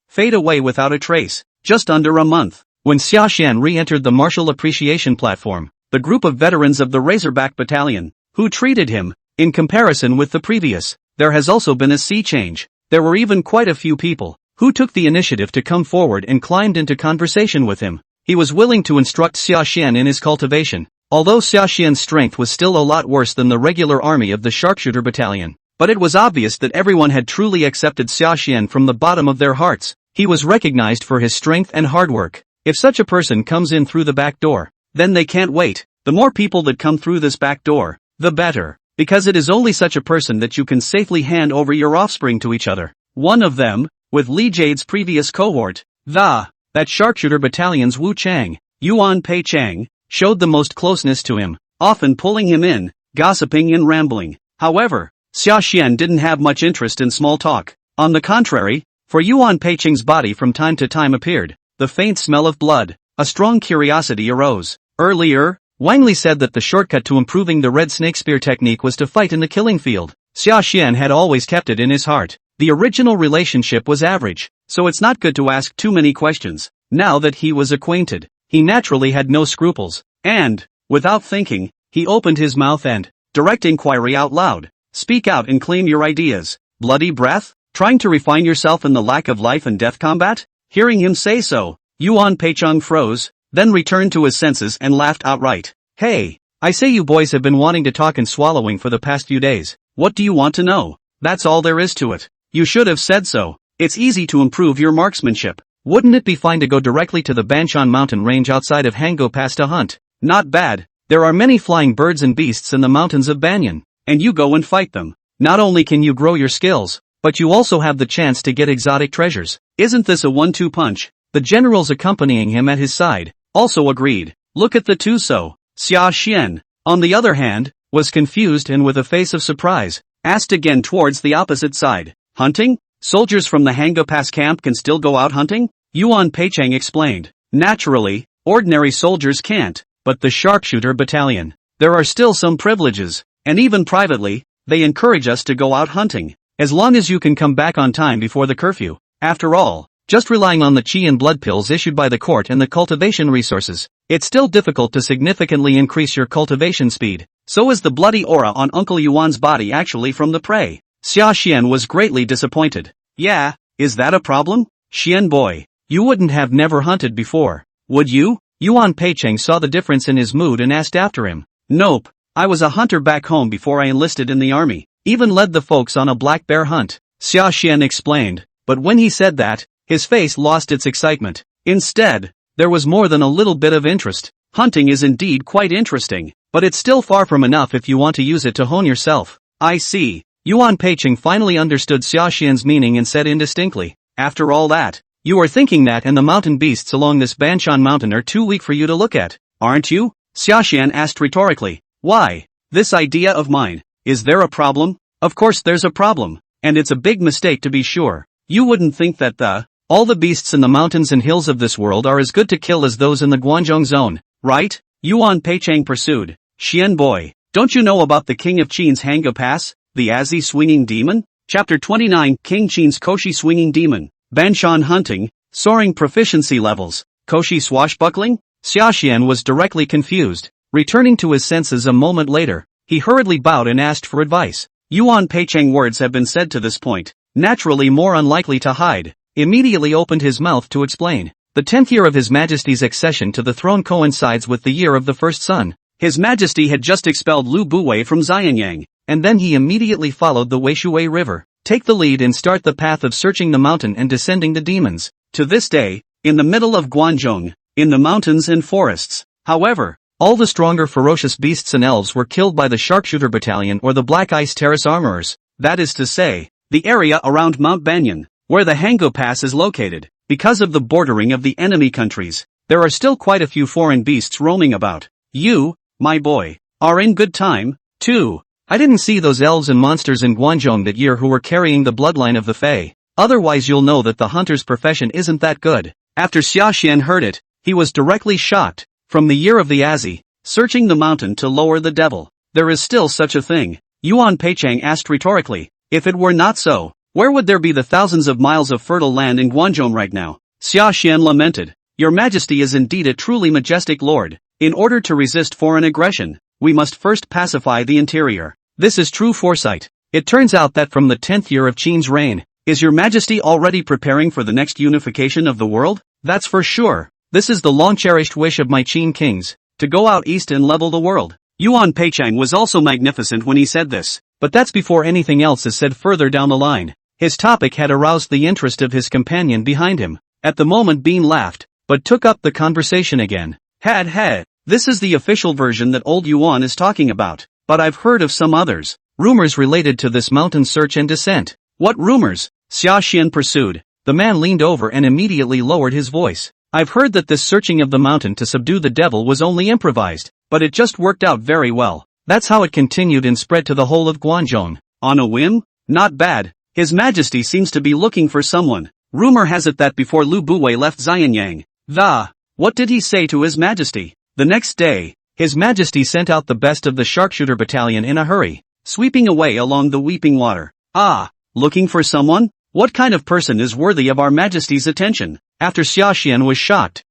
fade away without a trace. Just under a month, when Xiaxian re-entered the martial appreciation platform, the group of veterans of the Razorback Battalion, who treated him, in comparison with the previous, there has also been a sea change. There were even quite a few people, who took the initiative to come forward and climbed into conversation with him. He was willing to instruct Xiaxian in his cultivation, although Xiaxian's strength was still a lot worse than the regular army of the sharpshooter battalion. But it was obvious that everyone had truly accepted Xiaxian from the bottom of their hearts. He was recognized for his strength and hard work. If such a person comes in through the back door, then they can't wait. The more people that come through this back door, the better, because it is only such a person that you can safely hand over your offspring to each other. One of them, with Li Jade's previous cohort, that sharpshooter battalion's Wu Chang, Yuan Pei Chang, showed the most closeness to him, often pulling him in, gossiping and rambling. However, Xiaxian didn't have much interest in small talk. On the contrary, for Yuan Pei Chang's body from time to time appeared the faint smell of blood. A strong curiosity arose. Earlier, Wang Li said that the shortcut to improving the red snake spear technique was to fight in the killing field. Xiaxian had always kept it in his heart. The original relationship was average, so it's not good to ask too many questions. Now that he was acquainted, he naturally had no scruples, and, without thinking, he opened his mouth and, direct inquiry out loud. Speak out and claim your ideas. Bloody breath? Trying to refine yourself in the lack of life and death combat? Hearing him say so, Yuan Peicheng froze, then returned to his senses and laughed outright. Hey, I say you boys have been wanting to talk and swallowing for the past few days. What do you want to know? That's all there is to it. You should have said so. It's easy to improve your marksmanship. Wouldn't it be fine to go directly to the Banshan mountain range outside of Hango Pass to hunt? Not bad. There are many flying birds and beasts in the mountains of Banyan, and you go and fight them. Not only can you grow your skills, but you also have the chance to get exotic treasures. Isn't this a 1-2 punch? The generals accompanying him at his side also agreed. Look at the two so. Xia Xian, on the other hand, was confused and with a face of surprise, asked again towards the opposite side. Hunting? Soldiers from the Hango Pass camp can still go out hunting? Yuan Peicheng explained. Naturally, ordinary soldiers can't, but the sharpshooter battalion, there are still some privileges, and even privately, they encourage us to go out hunting, as long as you can come back on time before the curfew. After all, just relying on the chi and blood pills issued by the court and the cultivation resources, it's still difficult to significantly increase your cultivation speed. So is the bloody aura on Uncle Yuan's body actually from the prey? Xia Xian was greatly disappointed. Yeah, is that a problem? Xian boy, you wouldn't have never hunted before, would you? Yuan Peicheng saw the difference in his mood and asked after him. Nope, I was a hunter back home before I enlisted in the army, even led the folks on a black bear hunt, Xia Xian explained, but when he said that, his face lost its excitement. Instead, there was more than a little bit of interest. Hunting is indeed quite interesting, but it's still far from enough if you want to use it to hone yourself. I see. Yuan Peicheng finally understood Xia Xian's meaning and said indistinctly, after all that, You are thinking that and the mountain beasts along this Banshan mountain are too weak for you to look at, aren't you? Sashan asked rhetorically. Why? This idea of mine. Is there a problem? Of course there's a problem. And it's a big mistake to be sure. You wouldn't think that all the beasts in the mountains and hills of this world are as good to kill as those in the Guangzhou zone, right? Yuan Peichang pursued. Xian boy, don't you know about the king of Qin's Hanga Pass, the Azzi swinging demon? Chapter 29 King Qin's Koshi swinging demon. Banshan hunting, soaring proficiency levels, Koshi swashbuckling? Xiaxian was directly confused. Returning to his senses a moment later, he hurriedly bowed and asked for advice. Yuan Peichang words have been said to this point, naturally more unlikely to hide, immediately opened his mouth to explain. The 10th year of His Majesty's accession to the throne coincides with the year of the first sun. His Majesty had just expelled Lu Buwei from Xianyang, and then he immediately followed the Weishuwei River. Take the lead and start the path of searching the mountain and descending the demons. To this day, in the middle of Guangzhou, in the mountains and forests, however, all the stronger ferocious beasts and elves were killed by the Sharpshooter Battalion or the Black Ice Terrace Armorers, that is to say, the area around Mount Banyan, where the Hango Pass is located. Because of the bordering of the enemy countries, there are still quite a few foreign beasts roaming about. You, my boy, are in good time, too. I didn't see those elves and monsters in Guangzhou that year who were carrying the bloodline of the Fae. Otherwise you'll know that the hunter's profession isn't that good. After Xiaxian heard it, he was directly shocked. From the year of the Azzi, searching the mountain to lower the devil, there is still such a thing. Yuan Peichang asked rhetorically. If it were not so, where would there be the thousands of miles of fertile land in Guangzhou right now? Xiaxian lamented. Your Majesty is indeed a truly majestic lord. In order to resist foreign aggression, we must first pacify the interior. This is true foresight. It turns out that from the 10th year of Qin's reign, is your Majesty already preparing for the next unification of the world? That's for sure. This is the long-cherished wish of my Qin kings, to go out east and level the world. Yuan Peichang was also magnificent when he said this, but that's before anything else is said further down the line. His topic had aroused the interest of his companion behind him. At the moment Bean laughed, but took up the conversation again. Had, this is the official version that old Yuan is talking about, but I've heard of some others. Rumors related to this mountain search and descent. What rumors? Xiaxian pursued. The man leaned over and immediately lowered his voice. I've heard that this searching of the mountain to subdue the devil was only improvised, but it just worked out very well. That's how it continued and spread to the whole of Guangzhou. On a whim? Not bad. His Majesty seems to be looking for someone. Rumor has it that before Lu Buwei left Xianyang, what did he say to His Majesty? The next day, His Majesty sent out the best of the Sharpshooter Battalion in a hurry, sweeping away along the weeping water. Looking for someone? What kind of person is worthy of our Majesty's attention? After Xiaxian was shocked.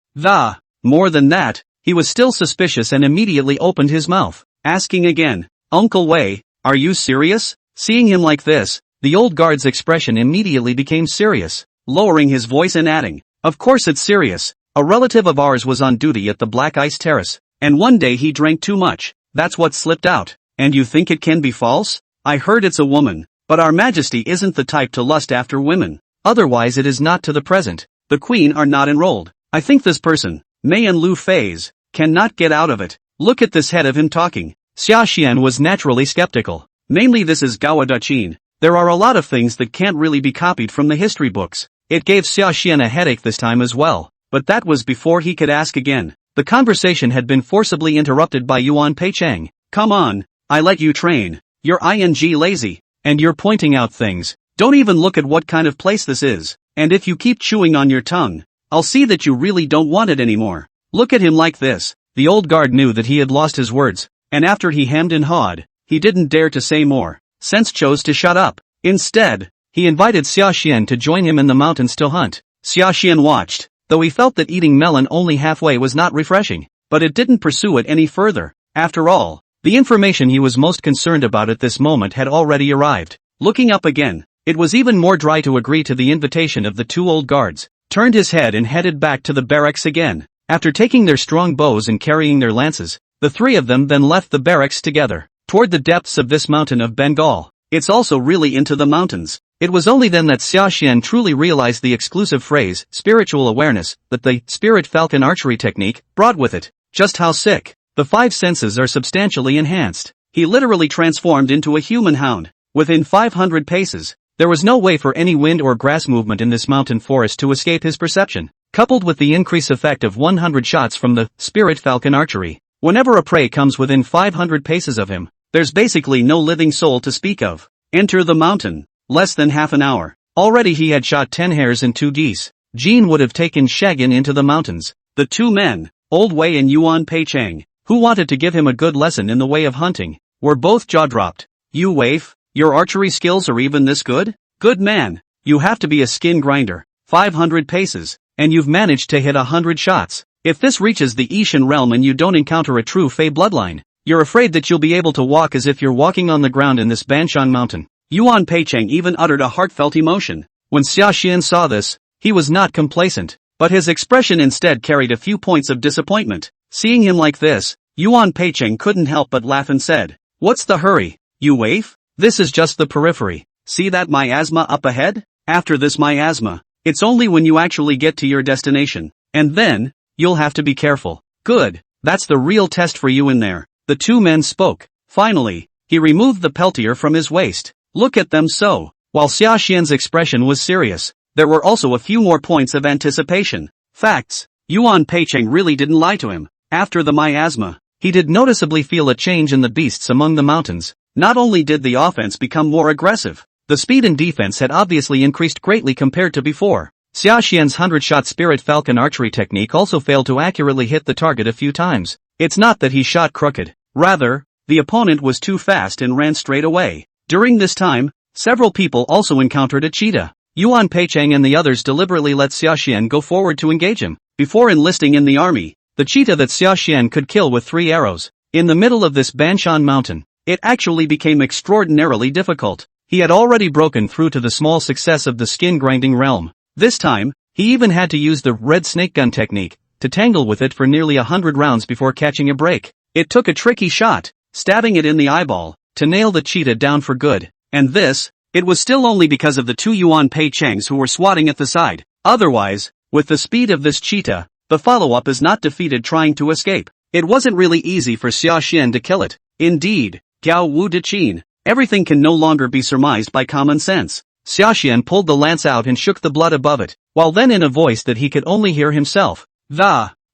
More than that, he was still suspicious and immediately opened his mouth, asking again, Uncle Wei, are you serious? Seeing him like this, the old guard's expression immediately became serious, lowering his voice and adding, of course it's serious. A relative of ours was on duty at the Black Ice Terrace, and one day he drank too much, that's what slipped out. And you think it can be false? I heard it's a woman, but our Majesty isn't the type to lust after women. Otherwise it is not to the present. The Queen are not enrolled. I think this person, Mei and Lu Fei's, cannot get out of it. Look at this head of him talking. Xiaxian was naturally skeptical. Mainly this is Gao de Qin. There are a lot of things that can't really be copied from the history books. It gave Xiaxian a headache this time as well, but that was before he could ask again. The conversation had been forcibly interrupted by Yuan Peichang. Come on, I let you train. You're lazy, and you're pointing out things. Don't even look at what kind of place this is, and if you keep chewing on your tongue, I'll see that you really don't want it anymore. Look at him like this. The old guard knew that he had lost his words, and after he hemmed and hawed, he didn't dare to say more. Sense chose to shut up. Instead, he invited Xiaxian to join him in the mountains to hunt. Xiaxian watched, though he felt that eating melon only halfway was not refreshing, but it didn't pursue it any further. After all, the information he was most concerned about at this moment had already arrived. Looking up again, it was even more dry to agree to the invitation of the two old guards, turned his head and headed back to the barracks again. After taking their strong bows and carrying their lances, the three of them then left the barracks together, toward the depths of this mountain of Bengal. It's also really into the mountains. It was only then that Xiaxian truly realized the exclusive phrase, spiritual awareness, that the spirit falcon archery technique brought with it. Just how sick. The five senses are substantially enhanced. He literally transformed into a human hound. Within 500 paces, There was no way for any wind or grass movement in this mountain forest to escape his perception. Coupled with the increase effect of 100 shots from the Spirit Falcon archery, whenever a prey comes within 500 paces of him, there's basically no living soul to speak of. Enter the mountain. Less than half an hour. Already he had shot 10 hares and 2 geese. Jean would have taken Shagan into the mountains. The two men, Old Wei and Yuan Peicheng, who wanted to give him a good lesson in the way of hunting, were both jaw-dropped. You waif, your archery skills are even this good? Good man, you have to be a skin grinder. 500 paces, and you've managed to hit 100 shots. If this reaches the Ishan realm and you don't encounter a true Fey bloodline, you're afraid that you'll be able to walk as if you're walking on the ground in this Banshan mountain. Yuan Peicheng even uttered a heartfelt emotion. When Sashan saw this, he was not complacent, but his expression instead carried a few points of disappointment. Seeing him like this, Yuan Peicheng couldn't help but laugh and said, "What's the hurry, you waif? This is just the periphery. See that miasma up ahead? After this miasma, it's only when you actually get to your destination, and then, you'll have to be careful." Good, that's the real test for you in there. The two men spoke. Finally, he removed the peltier from his waist. Look at them so. While Xiaxian's expression was serious, there were also a few more points of anticipation. Facts. Yuan Peicheng really didn't lie to him. After the miasma, he did noticeably feel a change in the beasts among the mountains. Not only did the offense become more aggressive, the speed and defense had obviously increased greatly compared to before. Xiaxian's 100-shot Spirit Falcon archery technique also failed to accurately hit the target a few times. It's not that he shot crooked. Rather, the opponent was too fast and ran straight away. During this time, several people also encountered a cheetah. Yuan Peicheng and the others deliberately let Xiaxian go forward to engage him. Before enlisting in the army, the cheetah that Xiaxian could kill with 3 arrows, in the middle of this Banshan mountain, it actually became extraordinarily difficult. He had already broken through to the small success of the skin-grinding realm. This time, he even had to use the red snake gun technique, to tangle with it for nearly 100 rounds before catching a break. It took a tricky shot, stabbing it in the eyeball, to nail the cheetah down for good. And this, it was still only because of the two Yuan Peichengs who were swatting at the side. Otherwise, with the speed of this cheetah, the follow-up is not defeated trying to escape. It wasn't really easy for Xiaxian to kill it. Indeed, Gao Wu De Qin, everything can no longer be surmised by common sense. Xiaxian pulled the lance out and shook the blood above it, while then in a voice that he could only hear himself,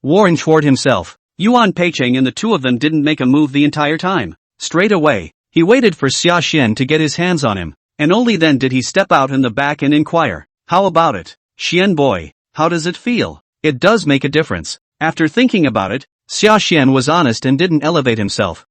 warned toward himself. Yuan Peicheng and the two of them didn't make a move the entire time. Straight away, he waited for Xiaxian to get his hands on him, and only then did he step out in the back and inquire, "How about it, Xian boy, how does it feel?" It does make a difference. After thinking about it, Xiaxian was honest and didn't elevate himself.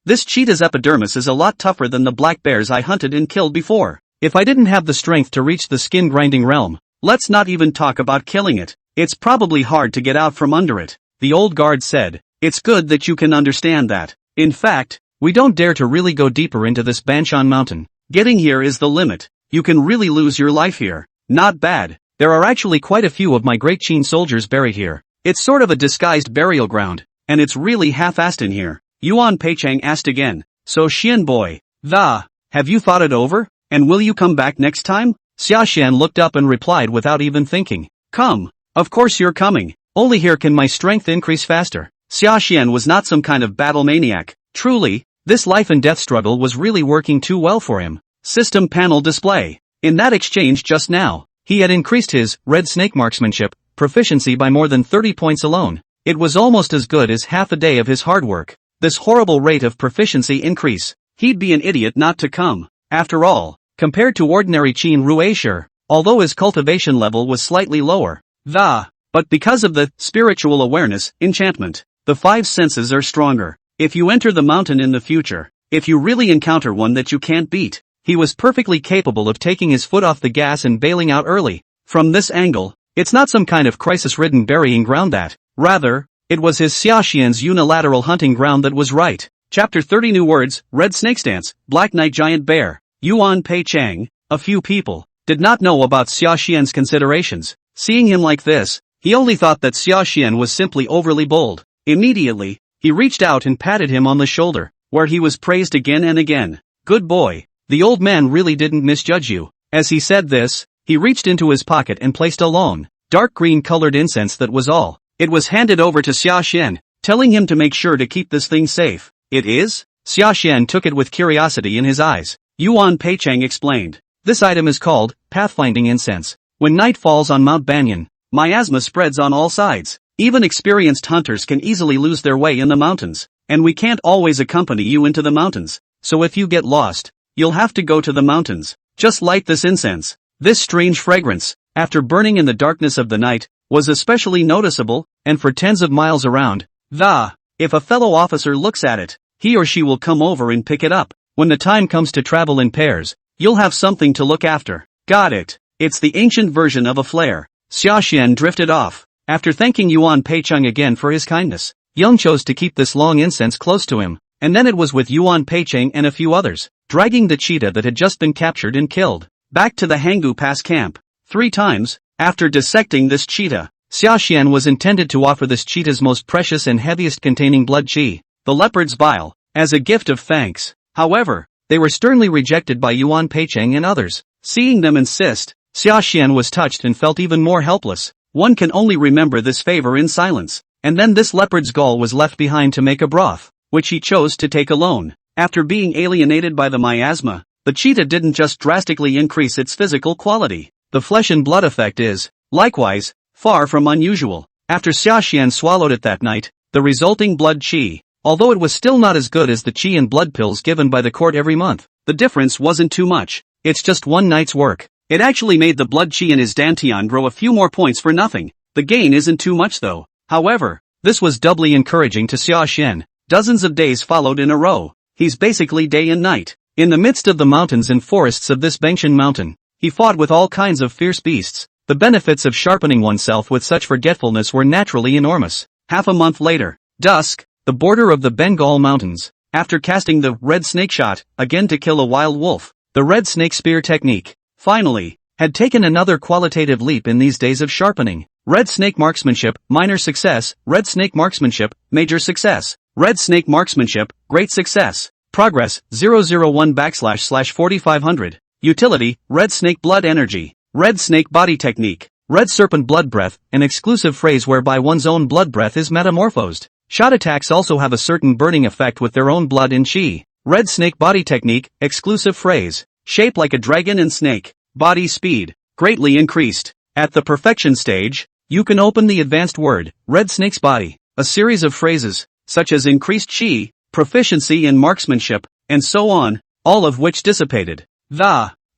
This cheetah's epidermis is a lot tougher than the black bears I hunted and killed before. If I didn't have the strength to reach the skin-grinding realm, let's not even talk about killing it. It's probably hard to get out from under it. The old guard said, "It's good that you can understand that. In fact, we don't dare to really go deeper into this Banshan mountain. Getting here is the limit. You can really lose your life here." Not bad. There are actually quite a few of my great Qin soldiers buried here. It's sort of a disguised burial ground, and it's really half-assed in here. Yuan Peicheng asked again, "So Xian boy, have you thought it over, and will you come back next time?" Xiaxian looked up and replied without even thinking, "Come, of course you're coming. Only here can my strength increase faster." Xiaxian was not some kind of battle maniac. Truly, this life and death struggle was really working too well for him. System panel display. In that exchange just now, he had increased his red snake marksmanship proficiency by more than 30 points alone. It was almost as good as half a day of his hard work. This horrible rate of proficiency increase. He'd be an idiot not to come. After all, compared to ordinary Qin Rueshi, although his cultivation level was slightly lower, but because of the spiritual awareness enchantment, the 5 senses are stronger. If you enter the mountain in the future, if you really encounter one that you can't beat, he was perfectly capable of taking his foot off the gas and bailing out early. From this angle, it's not some kind of crisis-ridden burying ground that, rather, it was his Xiaxian's unilateral hunting ground that was right. Chapter 30 New words, Red Snake Stance, Black Knight Giant Bear. Yuan Peicheng, a few people, did not know about Xiaxian's considerations. Seeing him like this, he only thought that Xiaxian was simply overly bold. Immediately, he reached out and patted him on the shoulder, where he was praised again and again. "Good boy, the old man really didn't misjudge you." As he said this, he reached into his pocket and placed a long, dark green-colored incense that was all. It was handed over to Xiaxian, telling him to make sure to keep this thing safe. "It is?" Xiaxian took it with curiosity in his eyes. Yuan Peicheng explained, This item is called pathfinding incense. When night falls on Mount Banyan, miasma spreads on all sides. Even experienced hunters can easily lose their way in the mountains, and we can't always accompany you into the mountains, so if you get lost, you'll have to go to the mountains. Just light this incense. This strange fragrance, after burning in the darkness of the night, was especially noticeable, and for tens of miles around. If a fellow officer looks at it, he or she will come over and pick it up. When the time comes to travel in pairs, you'll have something to look after. Got it. It's the ancient version of a flare. Sashan drifted off. After thanking Yuan Peicheng again for his kindness, Young chose to keep this long incense close to him, and then it was with Yuan Peicheng and a few others, dragging the cheetah that had just been captured and killed, back to the Hanggu Pass camp. 3 times, after dissecting this cheetah, Sashan was intended to offer this cheetah's most precious and heaviest containing blood qi, the leopard's bile, as a gift of thanks. However, they were sternly rejected by Yuan Peicheng and others. Seeing them insist, Sashan was touched and felt even more helpless. One can only remember this favor in silence. And then this leopard's gall was left behind to make a broth, which he chose to take alone. After being alienated by the miasma, the cheetah didn't just drastically increase its physical quality. The flesh and blood effect is, likewise, far from unusual. After Sashan swallowed it that night, the resulting blood qi, although it was still not as good as the qi and blood pills given by the court every month, the difference wasn't too much. It's just one night's work. It actually made the blood qi in his dantian grow a few more points for nothing. The gain isn't too much though. However, this was doubly encouraging to Sashan. Dozens of days followed in a row. He's basically day and night. In the midst of the mountains and forests of this Bengshan mountain, he fought with all kinds of fierce beasts. The benefits of sharpening oneself with such forgetfulness were naturally enormous. Half a month later, dusk, the border of the Bengal mountains. After casting the red snake shot, again to kill a wild wolf, the red snake spear technique, finally, had taken another qualitative leap in these days of sharpening. Red snake marksmanship, minor success. Red snake marksmanship, major success. Red snake marksmanship, great success. Progress, 001//4500. Utility, red snake blood energy. Red snake body technique. Red serpent blood breath, an exclusive phrase whereby one's own blood breath is metamorphosed. Shot attacks also have a certain burning effect with their own blood and qi. Red snake body technique, exclusive phrase. Shape like a dragon and snake. Body speed, greatly increased. At the perfection stage, you can open the advanced word, red snake's body. A series of phrases, such as increased qi, proficiency in marksmanship, and so on, all of which dissipated.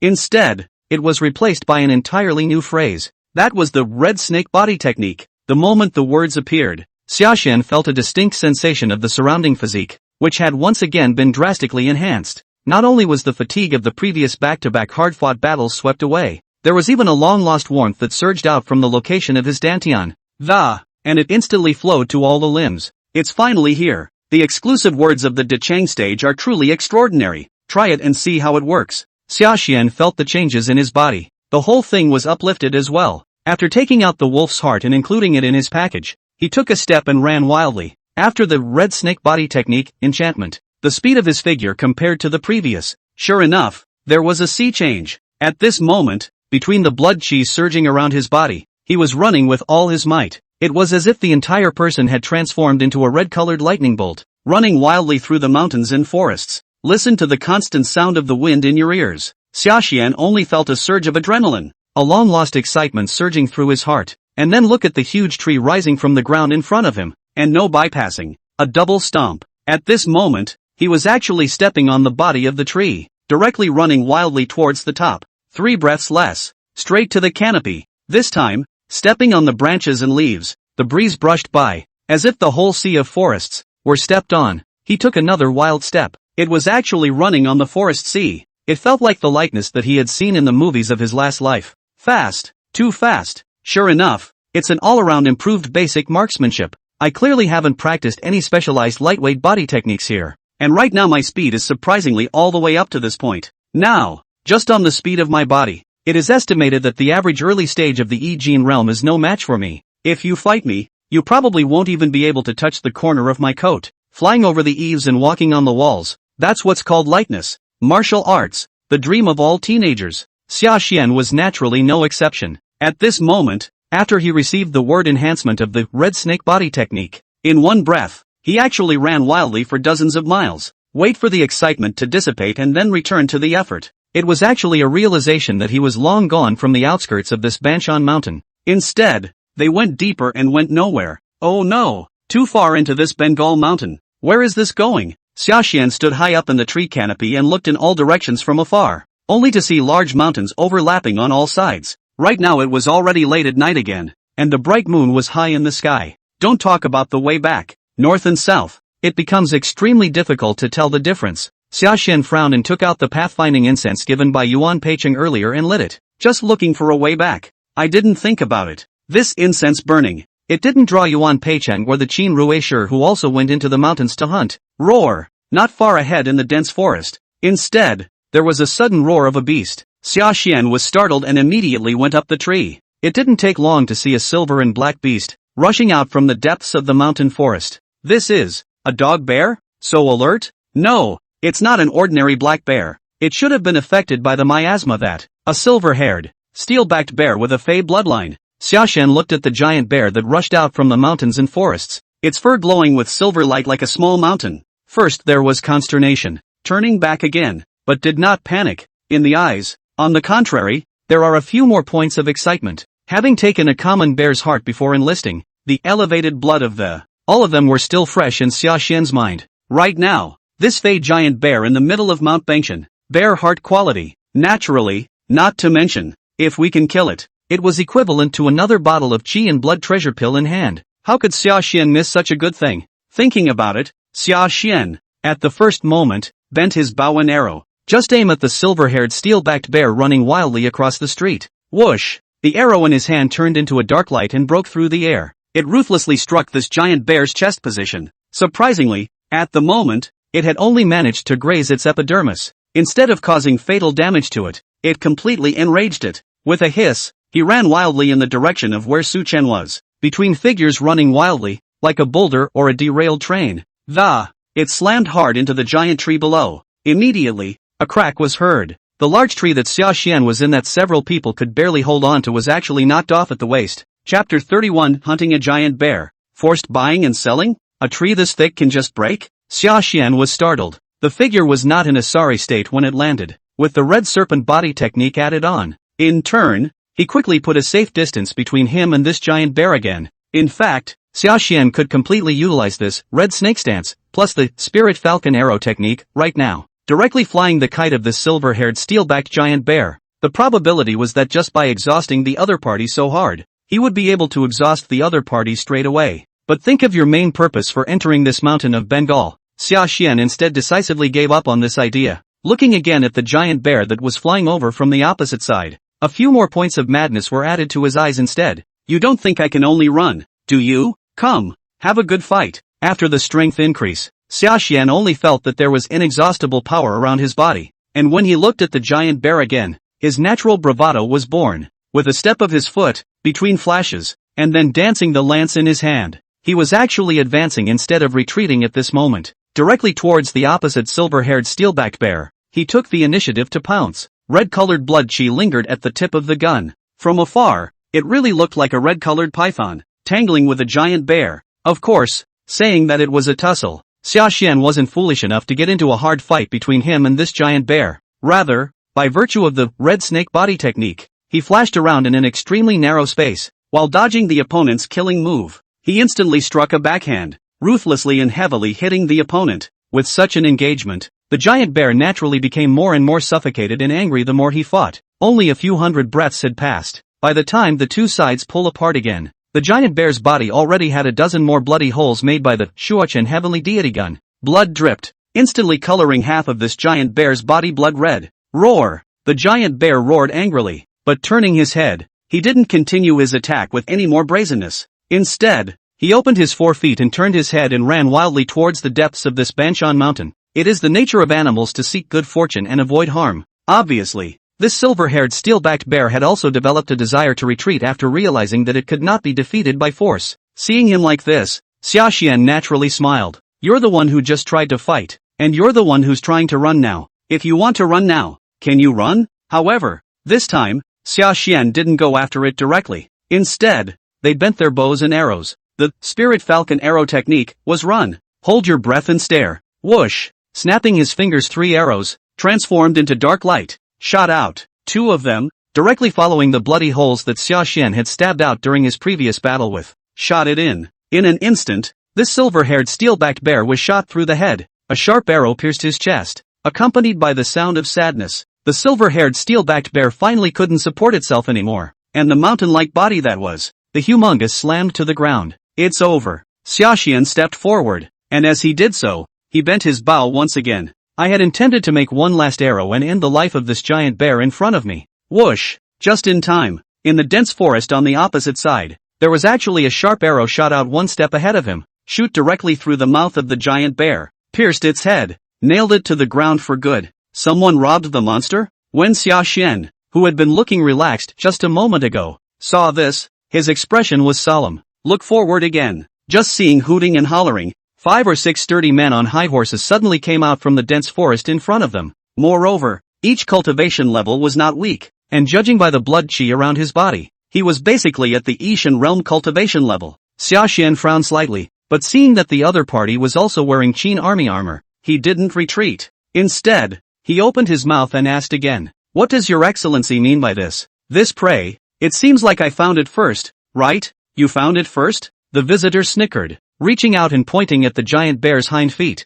Instead, it was replaced by an entirely new phrase. That was the red snake body technique. The moment the words appeared, Sashan felt a distinct sensation of the surrounding physique, which had once again been drastically enhanced. Not only was the fatigue of the previous back-to-back hard-fought battles swept away, there was even a long-lost warmth that surged out from the location of his dantian. And it instantly flowed to all the limbs. It's finally here. The exclusive words of the Dechang stage are truly extraordinary. Try it and see how it works. Sashan felt the changes in his body. The whole thing was uplifted as well. After taking out the wolf's heart and including it in his package, he took a step and ran wildly. After the red snake body technique, enchantment, the speed of his figure compared to the previous. Sure enough, there was a sea change. At this moment, between the blood qi surging around his body, he was running with all his might. It was as if the entire person had transformed into a red-colored lightning bolt, running wildly through the mountains and forests. Listen to the constant sound of the wind in your ears. Sashan only felt a surge of adrenaline, a long-lost excitement surging through his heart. And then look at the huge tree rising from the ground in front of him, and no bypassing. A double stomp. At this moment, he was actually stepping on the body of the tree, directly running wildly towards the top. 3 breaths less, straight to the canopy. This time, stepping on the branches and leaves, the breeze brushed by, as if the whole sea of forests were stepped on. He took another wild step. It was actually running on the forest sea. It felt like the likeness that he had seen in the movies of his last life. Fast, too fast. Sure enough, it's an all-around improved basic marksmanship. I clearly haven't practiced any specialized lightweight body techniques here. And right now my speed is surprisingly all the way up to this point. Now, just on the speed of my body, it is estimated that the average early stage of the Yi Jin realm is no match for me. If you fight me, you probably won't even be able to touch the corner of my coat. Flying over the eaves and walking on the walls, that's what's called lightness. Martial arts, the dream of all teenagers. Sashan was naturally no exception. At this moment, after he received the word enhancement of the red snake body technique, in one breath, he actually ran wildly for dozens of miles. Wait for the excitement to dissipate and then return to the effort. It was actually a realization that he was long gone from the outskirts of this Banshan mountain. Instead, they went deeper and went nowhere. Oh no! Too far into this Bengal mountain. Where is this going? Sashan stood high up in the tree canopy and looked in all directions from afar, only to see large mountains overlapping on all sides. Right now it was already late at night again, and the bright moon was high in the sky. Don't talk about the way back, north and south. It becomes extremely difficult to tell the difference. Sashan frowned and took out the pathfinding incense given by Yuan Peicheng earlier and lit it, just looking for a way back. I didn't think about it. This incense burning. It didn't draw Yuan Peicheng or the Qin Ruesher who also went into the mountains to hunt. Roar! Not far ahead in the dense forest. Instead, there was a sudden roar of a beast. Sashan was startled and immediately went up the tree. It didn't take long to see a silver and black beast, rushing out from the depths of the mountain forest. This is a dog bear? So alert? No, it's not an ordinary black bear. It should have been affected by the miasma that, a silver-haired, steel-backed bear with a Fey bloodline. Sashan looked at the giant bear that rushed out from the mountains and forests, its fur glowing with silver light like a small mountain. First there was consternation, turning back again, but did not panic. In the eyes, on the contrary, there are a few more points of excitement. Having taken a common bear's heart before enlisting, the elevated blood of all of them were still fresh in Sashan's mind. Right now, this Fey giant bear in the middle of Mount Bangshan, bear heart quality, naturally, not to mention, if we can kill it. It was equivalent to another bottle of Qi and blood treasure pill in hand. How could Sashan miss such a good thing? Thinking about it, Sashan, at the first moment, bent his bow and arrow. Just aim at the silver-haired steel-backed bear running wildly across the street. Whoosh! The arrow in his hand turned into a dark light and broke through the air. It ruthlessly struck this giant bear's chest position. Surprisingly, at the moment, it had only managed to graze its epidermis. Instead of causing fatal damage to it, it completely enraged it. With a hiss, he ran wildly in the direction of where Su Chen was, between figures running wildly, like a boulder or a derailed train. It slammed hard into the giant tree below. Immediately, a crack was heard. The large tree that Sashan was in that several people could barely hold on to was actually knocked off at the waist. Chapter 31 Hunting a Giant Bear. Forced buying and selling? A tree this thick can just break? Sashan was startled. The figure was not in a sorry state when it landed, with the red serpent body technique added on. In turn, he quickly put a safe distance between him and this giant bear again. In fact, Sashan could completely utilize this red snake stance, plus the spirit falcon arrow technique, right now, directly flying the kite of this silver-haired steel-backed giant bear. The probability was that just by exhausting the other party so hard, he would be able to exhaust the other party straight away. But think of your main purpose for entering this mountain of Bengal. Sashan instead decisively gave up on this idea, looking again at the giant bear that was flying over from the opposite side. A few more points of madness were added to his eyes instead. You don't think I can only run, do you? Come, have a good fight. After the strength increase, Sashan only felt that there was inexhaustible power around his body, and when he looked at the giant bear again, his natural bravado was born. With a step of his foot, between flashes, and then dancing the lance in his hand, he was actually advancing instead of retreating at this moment, directly towards the opposite silver-haired steel-backed bear. He took the initiative to pounce. Red-colored blood chi lingered at the tip of the gun. From afar, it really looked like a red-colored python, tangling with a giant bear. Of course, saying that it was a tussle, Sashan wasn't foolish enough to get into a hard fight between him and this giant bear. Rather, by virtue of the red snake body technique, he flashed around in an extremely narrow space. While dodging the opponent's killing move, he instantly struck a backhand, ruthlessly and heavily hitting the opponent. With such an engagement, the giant bear naturally became more and more suffocated and angry the more he fought. Only a few hundred breaths had passed. By the time the two sides pull apart again, the giant bear's body already had a dozen more bloody holes made by the Shuochen heavenly deity gun. Blood dripped, instantly coloring half of this giant bear's body blood red. Roar! The giant bear roared angrily, but turning his head, he didn't continue his attack with any more brazenness. Instead, he opened his 4 feet and turned his head and ran wildly towards the depths of this Banshan mountain. It is the nature of animals to seek good fortune and avoid harm. Obviously, this silver-haired steel-backed bear had also developed a desire to retreat after realizing that it could not be defeated by force. Seeing him like this, Sashan naturally smiled. You're the one who just tried to fight, and you're the one who's trying to run now. If you want to run now, can you run? However, this time, Sashan didn't go after it directly. Instead, they bent their bows and arrows. The spirit falcon arrow technique was run. Hold your breath and stare. Whoosh! Snapping his fingers, 3 arrows, transformed into dark light, shot out. Two of them, directly following the bloody holes that Sashan had stabbed out during his previous battle with, shot it in. In an instant, this silver-haired steel-backed bear was shot through the head. A sharp arrow pierced his chest, accompanied by the sound of sadness. The silver-haired steel-backed bear finally couldn't support itself anymore, and the mountain-like body that was, the humongous, slammed to the ground. It's over. Sashan stepped forward, and as he did so, he bent his bow once again. I had intended to make one last arrow and end the life of this giant bear in front of me. Whoosh! Just in time. In the dense forest on the opposite side, there was actually a sharp arrow shot out one step ahead of him, shoot directly through the mouth of the giant bear, pierced its head, nailed it to the ground for good. Someone robbed the monster? When Sashan, who had been looking relaxed just a moment ago, saw this, his expression was solemn. Look forward again. Just seeing hooting and hollering, 5 or 6 sturdy men on high horses suddenly came out from the dense forest in front of them. Moreover, each cultivation level was not weak, and judging by the blood chi around his body, he was basically at the Ishan realm cultivation level. Sashan frowned slightly, but seeing that the other party was also wearing Qin army armor, he didn't retreat. Instead, he opened his mouth and asked again, "What does your excellency mean by this? This prey? It seems like I found it first, right? You found it first?" The visitor snickered, reaching out and pointing at the giant bear's hind feet.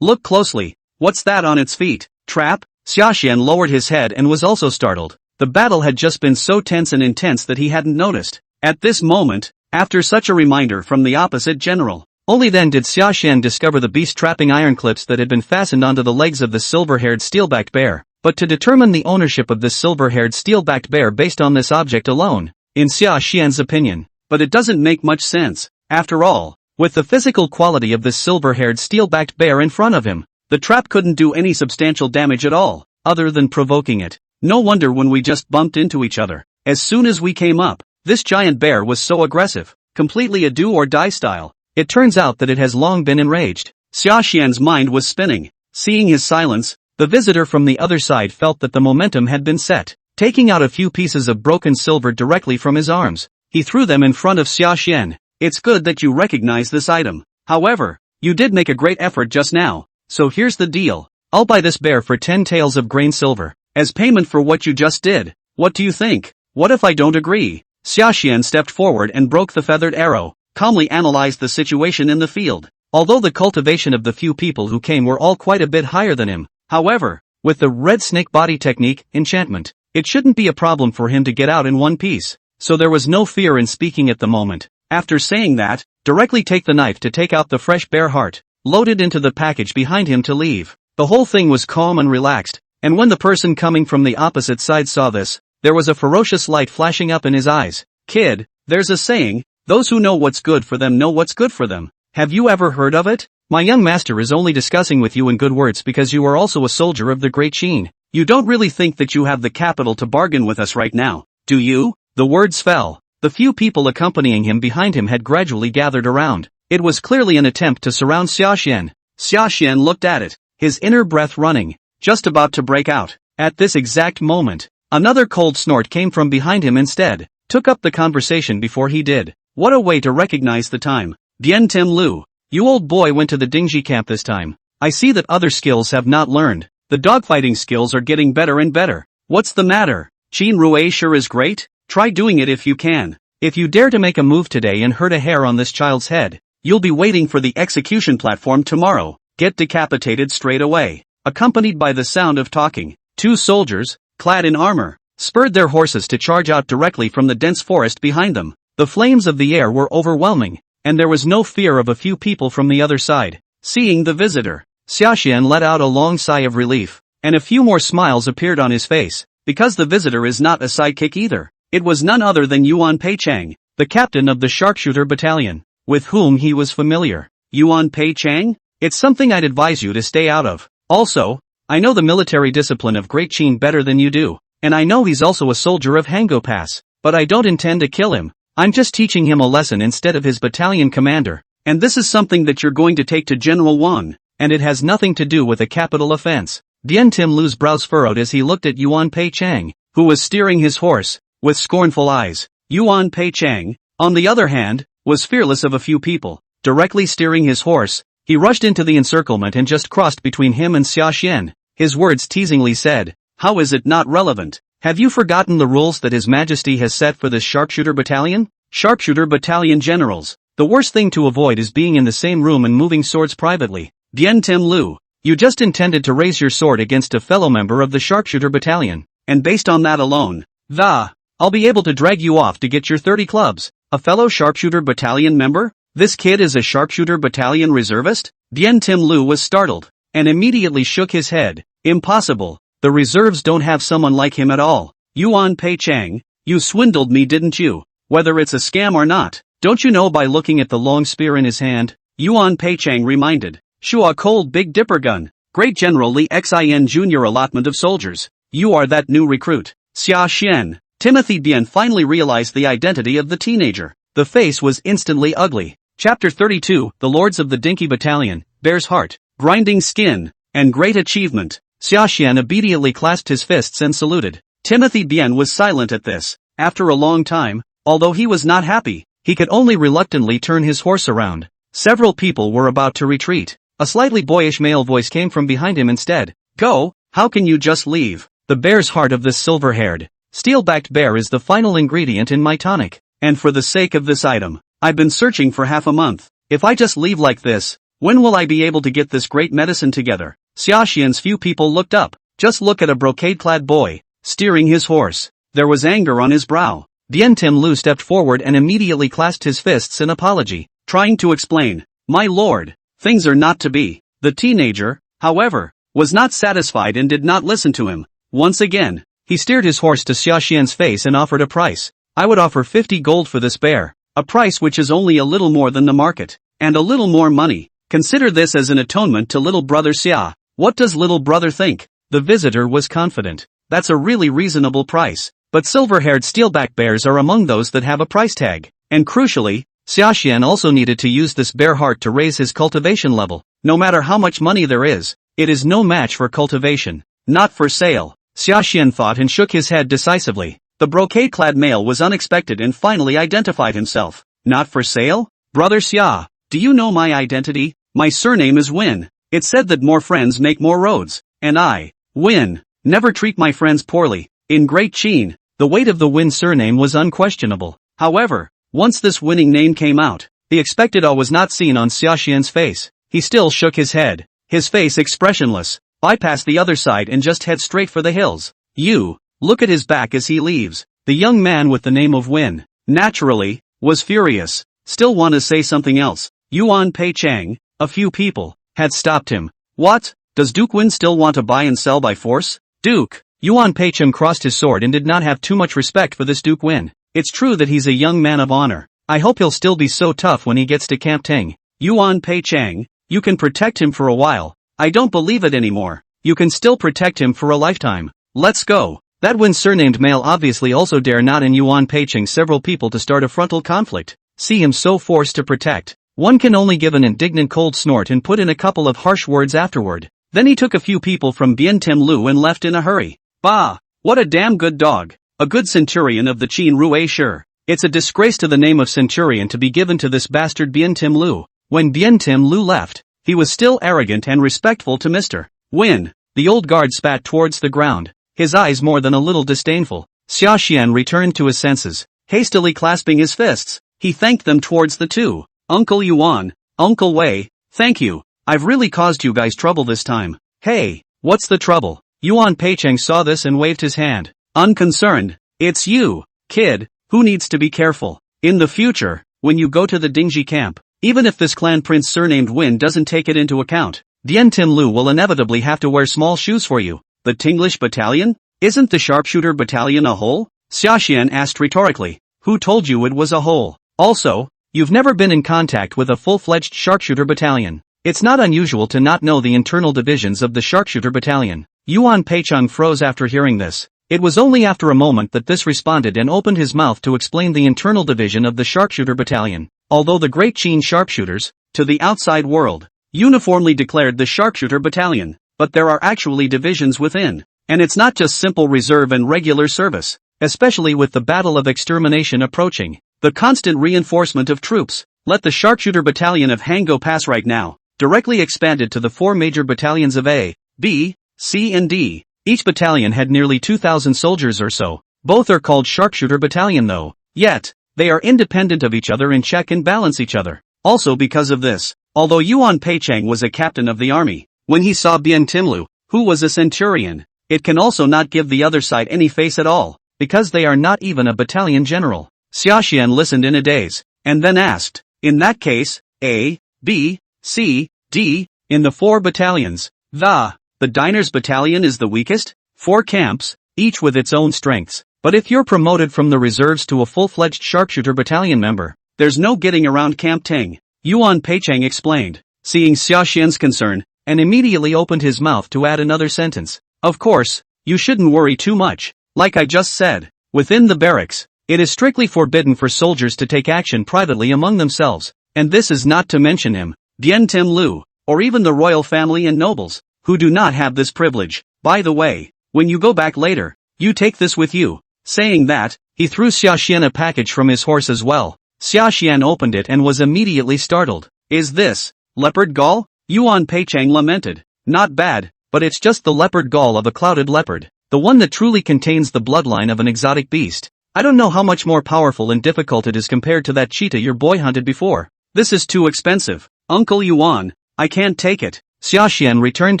Look closely. What's that on its feet? Trap? Sashan lowered his head and was also startled. The battle had just been so tense and intense that he hadn't noticed. At this moment, after such a reminder from the opposite general, only then did Sashan discover the beast-trapping iron clips that had been fastened onto the legs of the silver-haired steel-backed bear. But to determine the ownership of this silver-haired steel-backed bear based on this object alone, in Sashan's opinion, but it doesn't make much sense. After all, with the physical quality of this silver-haired steel-backed bear in front of him, the trap couldn't do any substantial damage at all, other than provoking it. No wonder when we just bumped into each other, as soon as we came up, this giant bear was so aggressive, completely a do-or-die style. It turns out that it has long been enraged. Sashan's mind was spinning. Seeing his silence, the visitor from the other side felt that the momentum had been set. Taking out a few pieces of broken silver directly from his arms, he threw them in front of Sashan. It's good that you recognize this item. However, you did make a great effort just now, so here's the deal. I'll buy this bear for 10 taels of grain silver, as payment for what you just did. What do you think? What if I don't agree? Sashan stepped forward and broke the feathered arrow, calmly analyzed the situation in the field. Although the cultivation of the few people who came were all quite a bit higher than him, however, with the red snake body technique, enchantment, it shouldn't be a problem for him to get out in one piece. So there was no fear in speaking at the moment. After saying that, directly take the knife to take out the fresh bear heart, load it into the package behind him to leave. The whole thing was calm and relaxed, and when the person coming from the opposite side saw this, there was a ferocious light flashing up in his eyes. Kid, there's a saying, those who know what's good for them know what's good for them. Have you ever heard of it? My young master is only discussing with you in good words because you are also a soldier of the great Qin. You don't really think that you have the capital to bargain with us right now, do you? The words fell. The few people accompanying him behind him had gradually gathered around. It was clearly an attempt to surround Sashan. Sashan looked at it, his inner breath running, just about to break out. At this exact moment, another cold snort came from behind him instead, took up the conversation before he did. What a way to recognize the time. Dien Tim Lu, you old boy went to the Dingji camp this time. I see that other skills have not learned. The dogfighting skills are getting better and better. What's the matter? Qin Rui sure is great. Try doing it if you can. If you dare to make a move today and hurt a hair on this child's head, you'll be waiting for the execution platform tomorrow. Get decapitated straight away. Accompanied by the sound of talking, 2 soldiers, clad in armor, spurred their horses to charge out directly from the dense forest behind them. The flames of the air were overwhelming, and there was no fear of a few people from the other side. Seeing the visitor, Sashan let out a long sigh of relief, and a few more smiles appeared on his face, because the visitor is not a sidekick either. It was none other than Yuan Peichang, the captain of the sharpshooter battalion, with whom he was familiar. Yuan Peichang? It's something I'd advise you to stay out of. Also, I know the military discipline of Great Qin better than you do, and I know he's also a soldier of Hango Pass, but I don't intend to kill him. I'm just teaching him a lesson instead of his battalion commander, and this is something that you're going to take to General Wang, and it has nothing to do with a capital offense. Dien Tim Lu's brows furrowed as he looked at Yuan Peichang, who was steering his horse, with scornful eyes. Yuan Peichang, on the other hand, was fearless of a few people. Directly steering his horse, he rushed into the encirclement and just crossed between him and Sashan. His words teasingly said, How is it not relevant? Have you forgotten the rules that His Majesty has set for this sharpshooter battalion? Sharpshooter battalion generals. The worst thing to avoid is being in the same room and moving swords privately. Bien Tim Lu. You just intended to raise your sword against a fellow member of the sharpshooter battalion, and based on that alone, I'll be able to drag you off to get your 30 clubs. A fellow sharpshooter battalion member? This kid is a sharpshooter battalion reservist? Bien Tim Lu was startled, and immediately shook his head. Impossible. The reserves don't have someone like him at all. Yuan Pei Chang, you swindled me, didn't you? Whether it's a scam or not, don't you know by looking at the long spear in his hand? Yuan Pei Chang reminded. Shua Cold Big Dipper Gun. Great General Li Xin Junior Allotment of Soldiers. You are that new recruit. Xia Xian. Timothy Bien finally realized the identity of the teenager. The face was instantly ugly. Chapter 32, The Lords of the Dinky Battalion, Bear's Heart, Grinding Skin, and Great Achievement. Xia Xian obediently clasped his fists and saluted. Timothy Bien was silent at this. After a long time, although he was not happy, he could only reluctantly turn his horse around. Several people were about to retreat. A slightly boyish male voice came from behind him instead. Go, how can you just leave? The bear's heart of this silver-haired, steel-backed bear is the final ingredient in my tonic, and for the sake of this item, I've been searching for half a month. If I just leave like this, when will I be able to get this great medicine together? Xia Xian's few people looked up. Just look at a brocade-clad boy, steering his horse. There was anger on his brow. Bien Tim Lu stepped forward and immediately clasped his fists in apology, trying to explain. My lord, things are not to be. The teenager, however, was not satisfied and did not listen to him. Once again, he steered his horse to Xia Xian's face and offered a price. I would offer 50 gold for this bear, a price which is only a little more than the market, and a little more money. Consider this as an atonement to little brother Xia. What does little brother think? The visitor was confident. That's a really reasonable price. But silver-haired steelback bears are among those that have a price tag. And crucially, Xia Xian also needed to use this bear heart to raise his cultivation level. No matter how much money there is, it is no match for cultivation. Not for sale. Xia Xian thought and shook his head decisively. The brocade-clad male was unexpected and finally identified himself. Not for sale? Brother Xia, do you know my identity? My surname is Win. It's said that more friends make more roads. And I, Win, never treat my friends poorly. In Great Qin, the weight of the Win surname was unquestionable. However, once this winning name came out, the expected awe was not seen on Xia Xian's face. He still shook his head, his face expressionless, bypassed the other side and just head straight for the hills. You, look at his back as he leaves. The young man with the name of Win, naturally, was furious. Still want to say something else. Yuan Pei Chang, a few people, had stopped him. What? Does Duke Win still want to buy and sell by force? Duke. Yuan Pei Chang crossed his sword and did not have too much respect for this Duke Win. It's true that he's a young man of honor. I hope he'll still be so tough when he gets to Camp Ting. Yuan Pei Chang, you can protect him for a while. I don't believe it anymore. You can still protect him for a lifetime. Let's go. That Win surnamed male obviously also dare not in Yuan Pei Chang several people to start a frontal conflict. See him so forced to protect. One can only give an indignant cold snort and put in a couple of harsh words afterward. Then he took a few people from Bien Tim Lu and left in a hurry. Bah! What a damn good dog. A good centurion of the Qin Rue sure. It's a disgrace to the name of centurion to be given to this bastard Bien Tim Lu. When Bien Tim Lu left, he was still arrogant and respectful to Mr. Win. The old guard spat towards the ground, his eyes more than a little disdainful. Xia Xian returned to his senses, hastily clasping his fists. He thanked them towards the two. Uncle Yuan, Uncle Wei, thank you. I've really caused you guys trouble this time. Hey, what's the trouble? Yuan Pei Chang saw this and waved his hand. Unconcerned. It's you, kid, who needs to be careful. In the future, when you go to the Dingji camp, even if this clan prince surnamed Win doesn't take it into account, Bien Tim Lu will inevitably have to wear small shoes for you. The Tinglish battalion? Isn't the sharpshooter battalion a hole? Xia Xian asked rhetorically. Who told you it was a hole? Also, you've never been in contact with a full-fledged sharpshooter battalion. It's not unusual to not know the internal divisions of the sharpshooter battalion. Yuan Pei Chang froze after hearing this. It was only after a moment that this responded and opened his mouth to explain the internal division of the sharpshooter battalion. Although the Great Qin sharpshooters, to the outside world, uniformly declared the sharpshooter battalion, but there are actually divisions within. And it's not just simple reserve and regular service, especially with the battle of extermination approaching. The constant reinforcement of troops, let the sharpshooter battalion of Hango pass right now, directly expanded to the four major battalions of A, B, C and D. Each battalion had nearly 2,000 soldiers or so. Both are called sharpshooter battalion though. Yet, they are independent of each other and check and balance each other. Also because of this, although Yuan Peicheng was a captain of the army, when he saw Bian Timlu, who was a centurion, it can also not give the other side any face at all, because they are not even a battalion general. Sashan listened in a daze, and then asked, in that case, A, B, C, D, in the 4 battalions, the Diners battalion is the weakest? 4 camps, each with its own strengths, but if you're promoted from the reserves to a full-fledged sharpshooter battalion member, there's no getting around Camp Ting, Yuan Peicheng explained, seeing Xiaxian's concern, and immediately opened his mouth to add another sentence. Of course, you shouldn't worry too much. Like I just said, within the barracks, it is strictly forbidden for soldiers to take action privately among themselves, and this is not to mention him, Bian Tim Lu, or even the royal family and nobles, who do not have this privilege. By the way, when you go back later, you take this with you. Saying that, he threw Xiaxian a package from his horse as well. Xiaxian opened it and was immediately startled. Is this leopard gall? Yuan Peicheng lamented. Not bad, but it's just the leopard gall of a clouded leopard, the one that truly contains the bloodline of an exotic beast. I don't know how much more powerful and difficult it is compared to that cheetah your boy hunted before. This is too expensive. Uncle Yuan, I can't take it. Xiaxian returned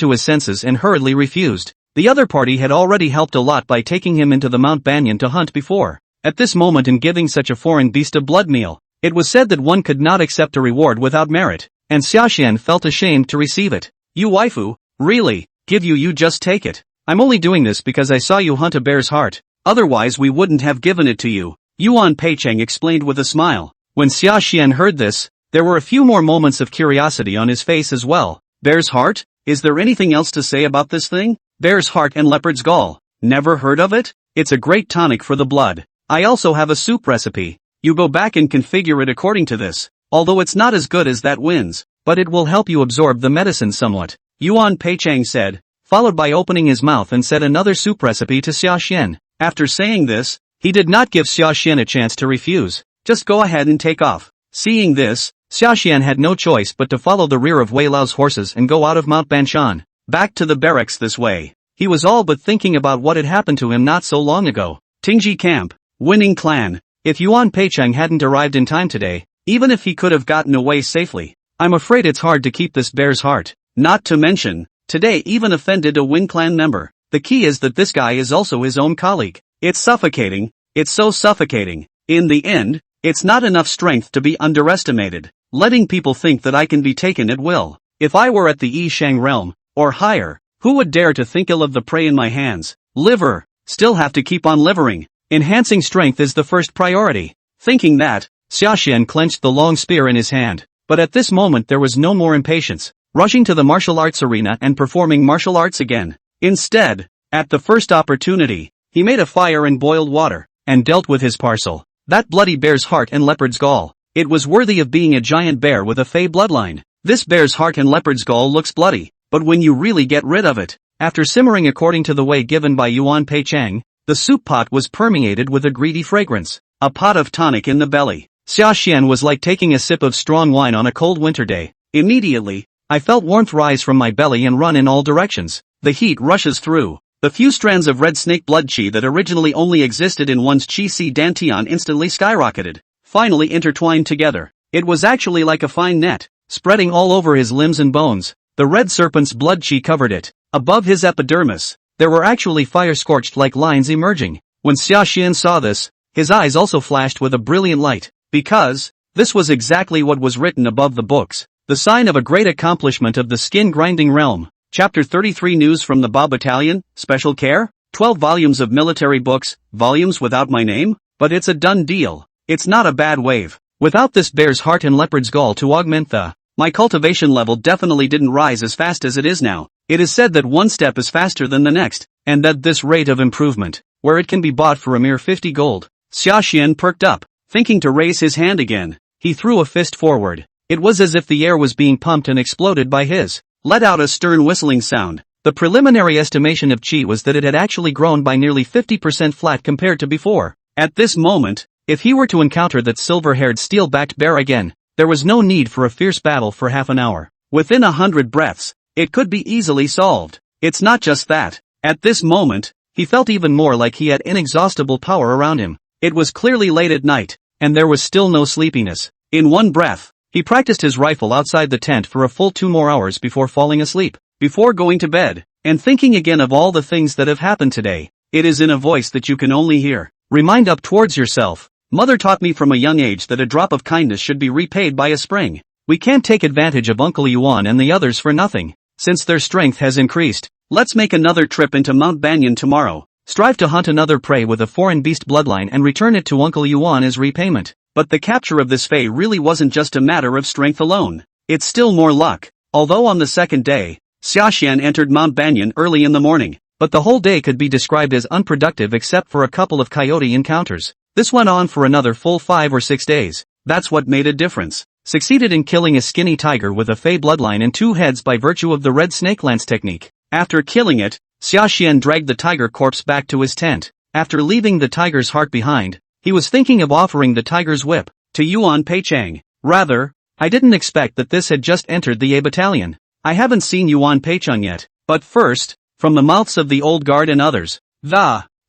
to his senses and hurriedly refused. The other party had already helped a lot by taking him into the Mount Banyan to hunt before. At this moment in giving such a foreign beast a blood meal, it was said that one could not accept a reward without merit, and Xiaxian felt ashamed to receive it. You waifu, really, give you just take it. I'm only doing this because I saw you hunt a bear's heart, otherwise we wouldn't have given it to you, Yuan Peicheng explained with a smile. When Xiaxian heard this, there were a few more moments of curiosity on his face as well. Bear's heart? Is there anything else to say about this thing? Bear's heart and leopard's gall. Never heard of it? It's a great tonic for the blood. I also have a soup recipe. You go back and configure it according to this. Although it's not as good as that wins, but it will help you absorb the medicine somewhat, Yuan Peicheng said, followed by opening his mouth and said another soup recipe to Xiaxian. After saying this, he did not give Xiaxian a chance to refuse. Just go ahead and take off. Seeing this, Xiaxian had no choice but to follow the rear of Wei Lao's horses and go out of Mount Banshan, back to the barracks this way. He was all but thinking about what had happened to him not so long ago. Tingji Camp, winning clan. If Yuan Peicheng hadn't arrived in time today, even if he could have gotten away safely, I'm afraid it's hard to keep this bear's heart. Not to mention, today even offended a Win clan member. The key is that this guy is also his own colleague. It's suffocating, it's so suffocating. In the end, it's not enough strength to be underestimated, letting people think that I can be taken at will. If I were at the Yishang realm, or higher, who would dare to think ill of the prey in my hands? Liver, still have to keep on livering. Enhancing strength is the first priority. Thinking that, Xiaxian clenched the long spear in his hand, but at this moment there was no more impatience, rushing to the martial arts arena and performing martial arts again. Instead, at the first opportunity, he made a fire and boiled water, and dealt with his parcel. That bloody bear's heart and leopard's gall. It was worthy of being a giant bear with a fey bloodline. This bear's heart and leopard's gall looks bloody, but when you really get rid of it, after simmering according to the way given by Yuan Peicheng, the soup pot was permeated with a greedy fragrance. A pot of tonic in the belly. Xiaxian was like taking a sip of strong wine on a cold winter day. Immediately, I felt warmth rise from my belly and run in all directions. The heat rushes through. The few strands of red snake blood chi that originally only existed in one's chi si dantian instantly skyrocketed, finally intertwined together. It was actually like a fine net, spreading all over his limbs and bones. The red serpent's blood chi covered it. Above his epidermis, there were actually fire-scorched like lines emerging. When Xiaxian saw this, his eyes also flashed with a brilliant light, because this was exactly what was written above the books, the sign of a great accomplishment of the skin-grinding realm. Chapter 33 News from the Ba Battalion, Special Care? 12 volumes of military books, volumes without my name? But it's a done deal. It's not a bad wave. Without this bear's heart and leopard's gall to augment my cultivation level definitely didn't rise as fast as it is now. It is said that one step is faster than the next, and that this rate of improvement, where it can be bought for a mere 50 gold. Xiaxian perked up, thinking to raise his hand again. He threw a fist forward. It was as if the air was being pumped and exploded by his. Let out a stern whistling sound. The preliminary estimation of chi was that it had actually grown by nearly 50% flat compared to before. At this moment, if he were to encounter that silver-haired steel-backed bear again, there was no need for a fierce battle for half an hour. Within 100 breaths, it could be easily solved. It's not just that. At this moment, he felt even more like he had inexhaustible power around him. It was clearly late at night, and there was still no sleepiness. In one breath, he practiced his rifle outside the tent for a full 2 more hours before falling asleep. Before going to bed, and thinking again of all the things that have happened today, it is in a voice that you can only hear. Remind up towards yourself. Mother taught me from a young age that a drop of kindness should be repaid by a spring. We can't take advantage of Uncle Yuan and the others for nothing. Since their strength has increased, let's make another trip into Mount Banyan tomorrow. Strive to hunt another prey with a foreign beast bloodline and return it to Uncle Yuan as repayment. But the capture of this Fae really wasn't just a matter of strength alone. It's still more luck. Although on the second day, Sashan entered Mount Banyan early in the morning, but the whole day could be described as unproductive except for a couple of coyote encounters. This went on for another full 5 or 6 days. That's what made a difference. Succeeded in killing a skinny tiger with a Fae bloodline and 2 heads by virtue of the red snake lance technique. After killing it, Sashan dragged the tiger corpse back to his tent. After leaving the tiger's heart behind, he was thinking of offering the tiger's whip to Yuan Peichang. Rather, I didn't expect that this had just entered the A battalion. I haven't seen Yuan Peichang yet, but first, from the mouths of the old guard and others,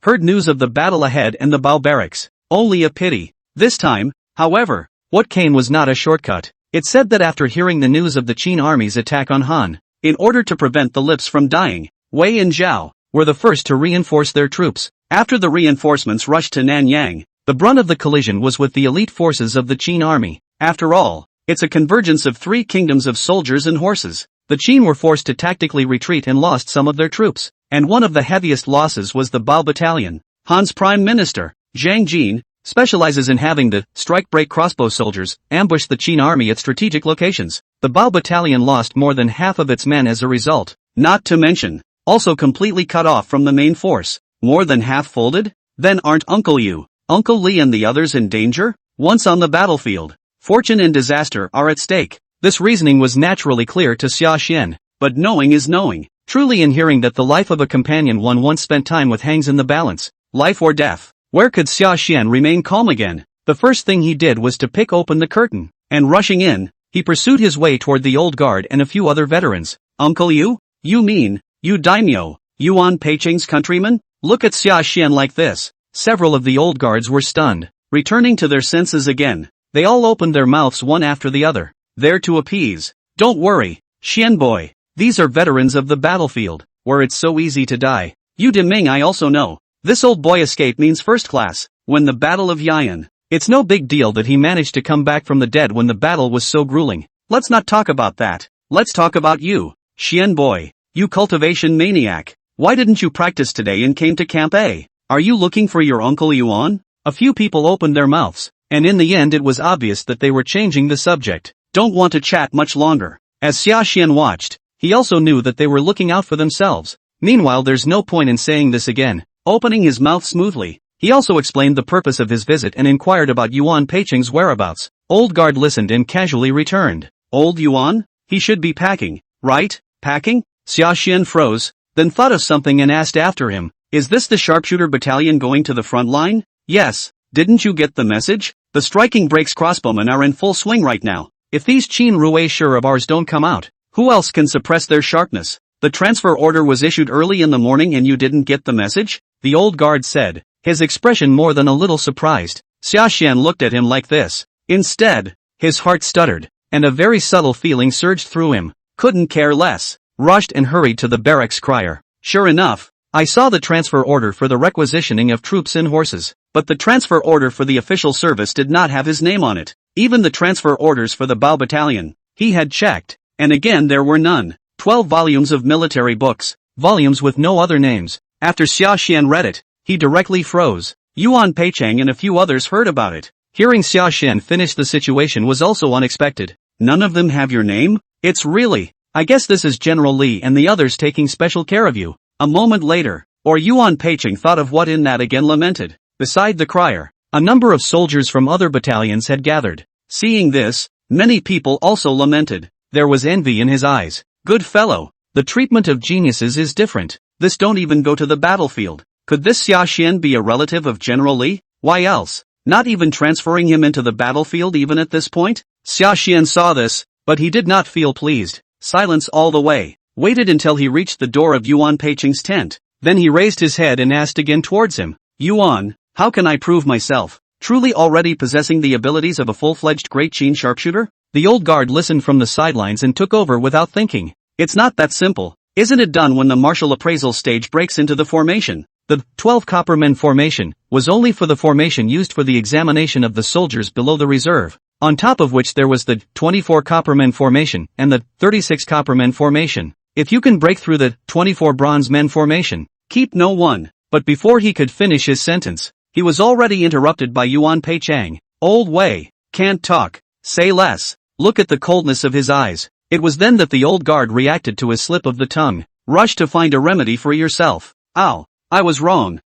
heard news of the battle ahead and the Bao barracks. Only a pity. This time, however, what came was not a shortcut. It said that after hearing the news of the Qin army's attack on Han, in order to prevent the lips from dying, Wei and Zhao were the first to reinforce their troops. After the reinforcements rushed to Nanyang, the brunt of the collision was with the elite forces of the Qin army. After all, it's a convergence of 3 kingdoms of soldiers and horses. The Qin were forced to tactically retreat and lost some of their troops, and one of the heaviest losses was the Bao battalion. Han's prime minister, Zhang Jin, specializes in having the strike-break crossbow soldiers ambush the Qin army at strategic locations. The Bao battalion lost more than half of its men as a result, not to mention, also completely cut off from the main force. More than half folded? Then aren't Uncle Yu, Uncle Li and the others in danger? Once on the battlefield, fortune and disaster are at stake. This reasoning was naturally clear to Sashan, but knowing is knowing. Truly in hearing that the life of a companion one once spent time with hangs in the balance, life or death. Where could Sashan remain calm again? The first thing he did was to pick open the curtain, and rushing in, he pursued his way toward the old guard and a few other veterans. Uncle Yu? You mean, Yu Daimyo, Yuan Peichang's countryman? Look at Sashan like this. Several of the old guards were stunned, returning to their senses again. They all opened their mouths one after the other, there to appease. Don't worry, Xian boy. These are veterans of the battlefield, where it's so easy to die. Yu Deming I also know. This old boy escape means first class. When the Battle of Yayan. It's no big deal that he managed to come back from the dead when the battle was so grueling. Let's not talk about that. Let's talk about you, Xian boy. You cultivation maniac. Why didn't you practice today and came to Camp A? Are you looking for your Uncle Yuan? A few people opened their mouths, and in the end it was obvious that they were changing the subject. Don't want to chat much longer. As Sashan watched, he also knew that they were looking out for themselves. Meanwhile there's no point in saying this again. Opening his mouth smoothly, he also explained the purpose of his visit and inquired about Yuan Peichang's whereabouts. Old guard listened and casually returned. Old Yuan? He should be packing, right? Packing? Sashan froze, then thought of something and asked after him. Is this the sharpshooter battalion going to the front line? Yes. Didn't you get the message? The striking breaks crossbowmen are in full swing right now. If these Qin Rui Shur of ours don't come out, who else can suppress their sharpness? The transfer order was issued early in the morning and you didn't get the message? The old guard said, his expression more than a little surprised. Sashan looked at him like this. Instead, his heart stuttered, and a very subtle feeling surged through him. Couldn't care less. Rushed and hurried to the barracks crier. Sure enough, I saw the transfer order for the requisitioning of troops and horses, but the transfer order for the official service did not have his name on it. Even the transfer orders for the Bao battalion, he had checked, and again there were none. 12 volumes of military books, volumes with no other names. After Sashan read it, he directly froze. Yuan Peichang and a few others heard about it. Hearing Sashan finish the situation was also unexpected. None of them have your name? It's really, I guess this is General Li and the others taking special care of you. A moment later, or Yuan Peichang thought of what in that again lamented. Beside the crier, a number of soldiers from other battalions had gathered. Seeing this, many people also lamented. There was envy in his eyes. Good fellow, the treatment of geniuses is different. This don't even go to the battlefield. Could this Sashan be a relative of General Li? Why else? Not even transferring him into the battlefield even at this point? Sashan saw this, but he did not feel pleased. Silence all the way. Waited until he reached the door of Yuan Peichang's tent. Then he raised his head and asked again towards him, Yuan, how can I prove myself truly already possessing the abilities of a full-fledged great Qin sharpshooter? The old guard listened from the sidelines and took over without thinking. It's not that simple. Isn't it done when the martial appraisal stage breaks into the formation? The 12 Coppermen formation was only for the formation used for the examination of the soldiers below the reserve, on top of which there was the 24 Coppermen formation and the 36 Coppermen formation. If you can break through the 24 Bronze Men formation, keep no one. But before he could finish his sentence, he was already interrupted by Yuan Peichang. Old Wei, can't talk, say less, look at the coldness of his eyes. It was then that the old guard reacted to his slip of the tongue. Rush to find a remedy for yourself. Ow, I was wrong,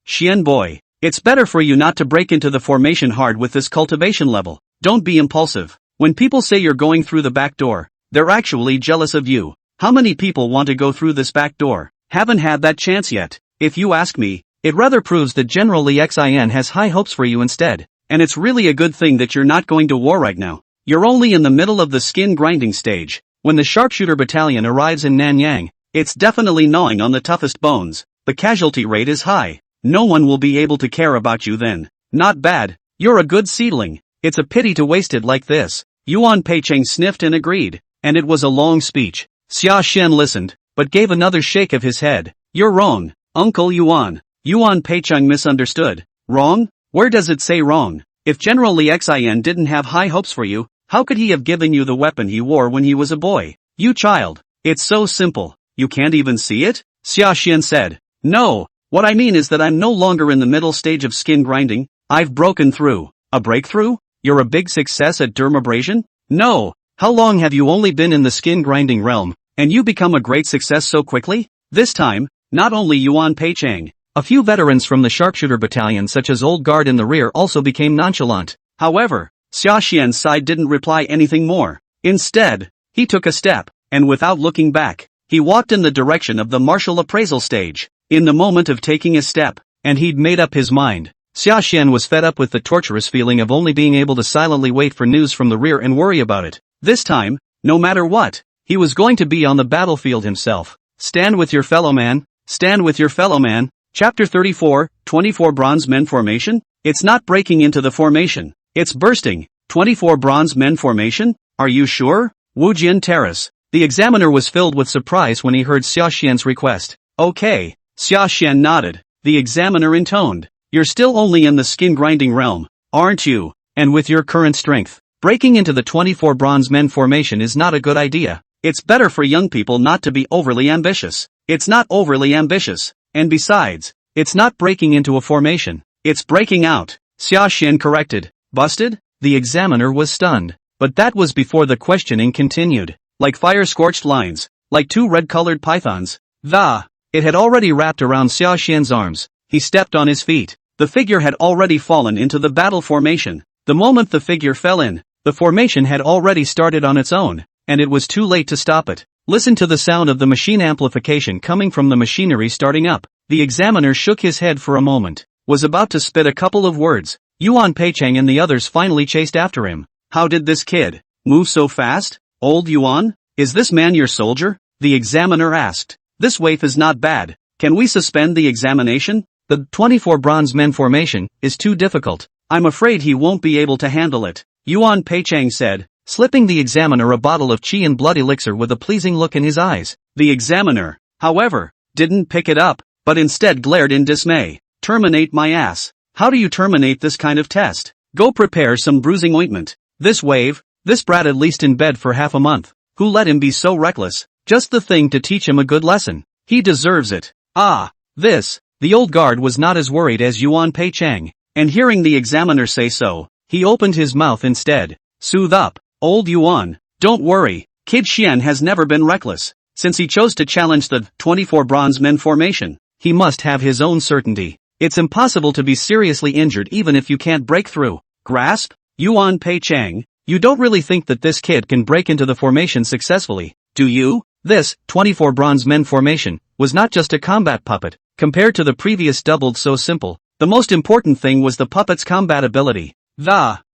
Xian boy. It's better for you not to break into the formation hard with this cultivation level. Don't be impulsive. When people say you're going through the back door, they're actually jealous of you. How many people want to go through this back door? Haven't had that chance yet. If you ask me, it rather proves that General Li Xin has high hopes for you instead. And it's really a good thing that you're not going to war right now. You're only in the middle of the skin grinding stage. When the sharpshooter battalion arrives in Nanyang, it's definitely gnawing on the toughest bones. The casualty rate is high. No one will be able to care about you then. Not bad. You're a good seedling. It's a pity to waste it like this. Yuan Peicheng sniffed and agreed. And it was a long speech. Sashan listened, but gave another shake of his head. You're wrong, Uncle Yuan. Yuan Peicheng misunderstood. Wrong? Where does it say wrong? If General Li Xin didn't have high hopes for you, how could he have given you the weapon he wore when he was a boy? You child. It's so simple. You can't even see it? Sashan said. No, what I mean is that I'm no longer in the middle stage of skin grinding. I've broken through. A breakthrough? You're a big success at dermabrasion? No. How long have you only been in the skin grinding realm, and you become a great success so quickly? This time, not only Yuan Peicheng, a few veterans from the sharpshooter battalion such as Old Guard in the rear also became nonchalant. However, Xiaxian's side didn't reply anything more. Instead, he took a step, and without looking back, he walked in the direction of the martial appraisal stage. In the moment of taking a step, and he'd made up his mind, Xiaxian was fed up with the torturous feeling of only being able to silently wait for news from the rear and worry about it. This time, no matter what, he was going to be on the battlefield himself. Stand with your fellow man, stand with your fellow man. Chapter 34, 24 Bronze Men Formation? It's not breaking into the formation. It's bursting. 24 Bronze Men Formation? Are you sure? Wujian Terrace. The examiner was filled with surprise when he heard Xiaxian's request. Okay. Xiaxian nodded. The examiner intoned. You're still only in the skin grinding realm, aren't you? And with your current strength, breaking into the 24 Bronze Men Formation is not a good idea. It's better for young people not to be overly ambitious. It's not overly ambitious. And besides, it's not breaking into a formation. It's breaking out. Xiaxian corrected. Busted? The examiner was stunned. But that was before the questioning continued. Like fire-scorched lines. Like two red-colored pythons. It had already wrapped around Xiaxian's arms. He stepped on his feet. The figure had already fallen into the battle formation. The moment the figure fell in, the formation had already started on its own, and it was too late to stop it. Listen to the sound of the machine amplification coming from the machinery starting up. The examiner shook his head for a moment, was about to spit a couple of words. Yuan Peicheng and the others finally chased after him. How did this kid move so fast? Old Yuan? Is this man your soldier? The examiner asked. This waif is not bad. Can we suspend the examination? The 24 Bronze Men Formation is too difficult. I'm afraid he won't be able to handle it. Yuan Peicheng said, slipping the examiner a bottle of qi and blood elixir with a pleasing look in his eyes. The examiner, however, didn't pick it up, but instead glared in dismay. Terminate my ass. How do you terminate this kind of test? Go prepare some bruising ointment. This brat at least in bed for half a month. Who let him be so reckless? Just the thing to teach him a good lesson. He deserves it. The old guard was not as worried as Yuan Peicheng, and hearing the examiner say so, he opened his mouth instead. Soothe up, old Yuan. Don't worry, Kid Xian has never been reckless. Since he chose to challenge the 24 Bronze Men Formation, he must have his own certainty. It's impossible to be seriously injured even if you can't break through. Grasp? Yuan Peicheng, you don't really think that this kid can break into the formation successfully, do you? This 24 Bronze Men Formation was not just a combat puppet. Compared to the previous doubled so simple, the most important thing was the puppet's combat ability.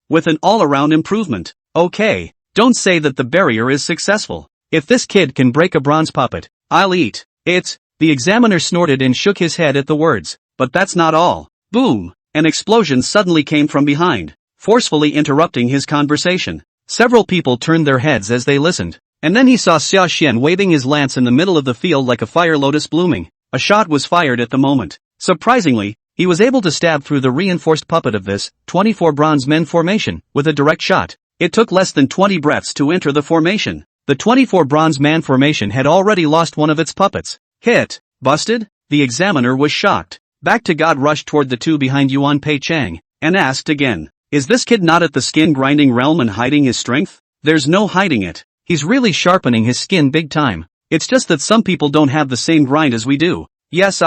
With an all-around improvement. Okay, don't say that the barrier is successful. If this kid can break a bronze puppet, I'll eat it. The examiner snorted and shook his head at the words. But that's not all. Boom! An explosion suddenly came from behind, forcefully interrupting his conversation. Several people turned their heads as they listened. And then he saw Sashan waving his lance in the middle of the field like a fire lotus blooming. A shot was fired at the moment. Surprisingly, he was able to stab through the reinforced puppet of this 24 bronze men formation with a direct shot. It took less than 20 breaths to enter the formation. The 24 bronze man formation had already lost one of its puppets. Hit. Busted? The examiner was shocked. Back to God rushed toward the two behind Yuan Pei Chang, and asked again, is this kid not at the skin-grinding realm and hiding his strength? There's no hiding it. He's really sharpening his skin big time. It's just that some people don't have the same grind as we do. Yes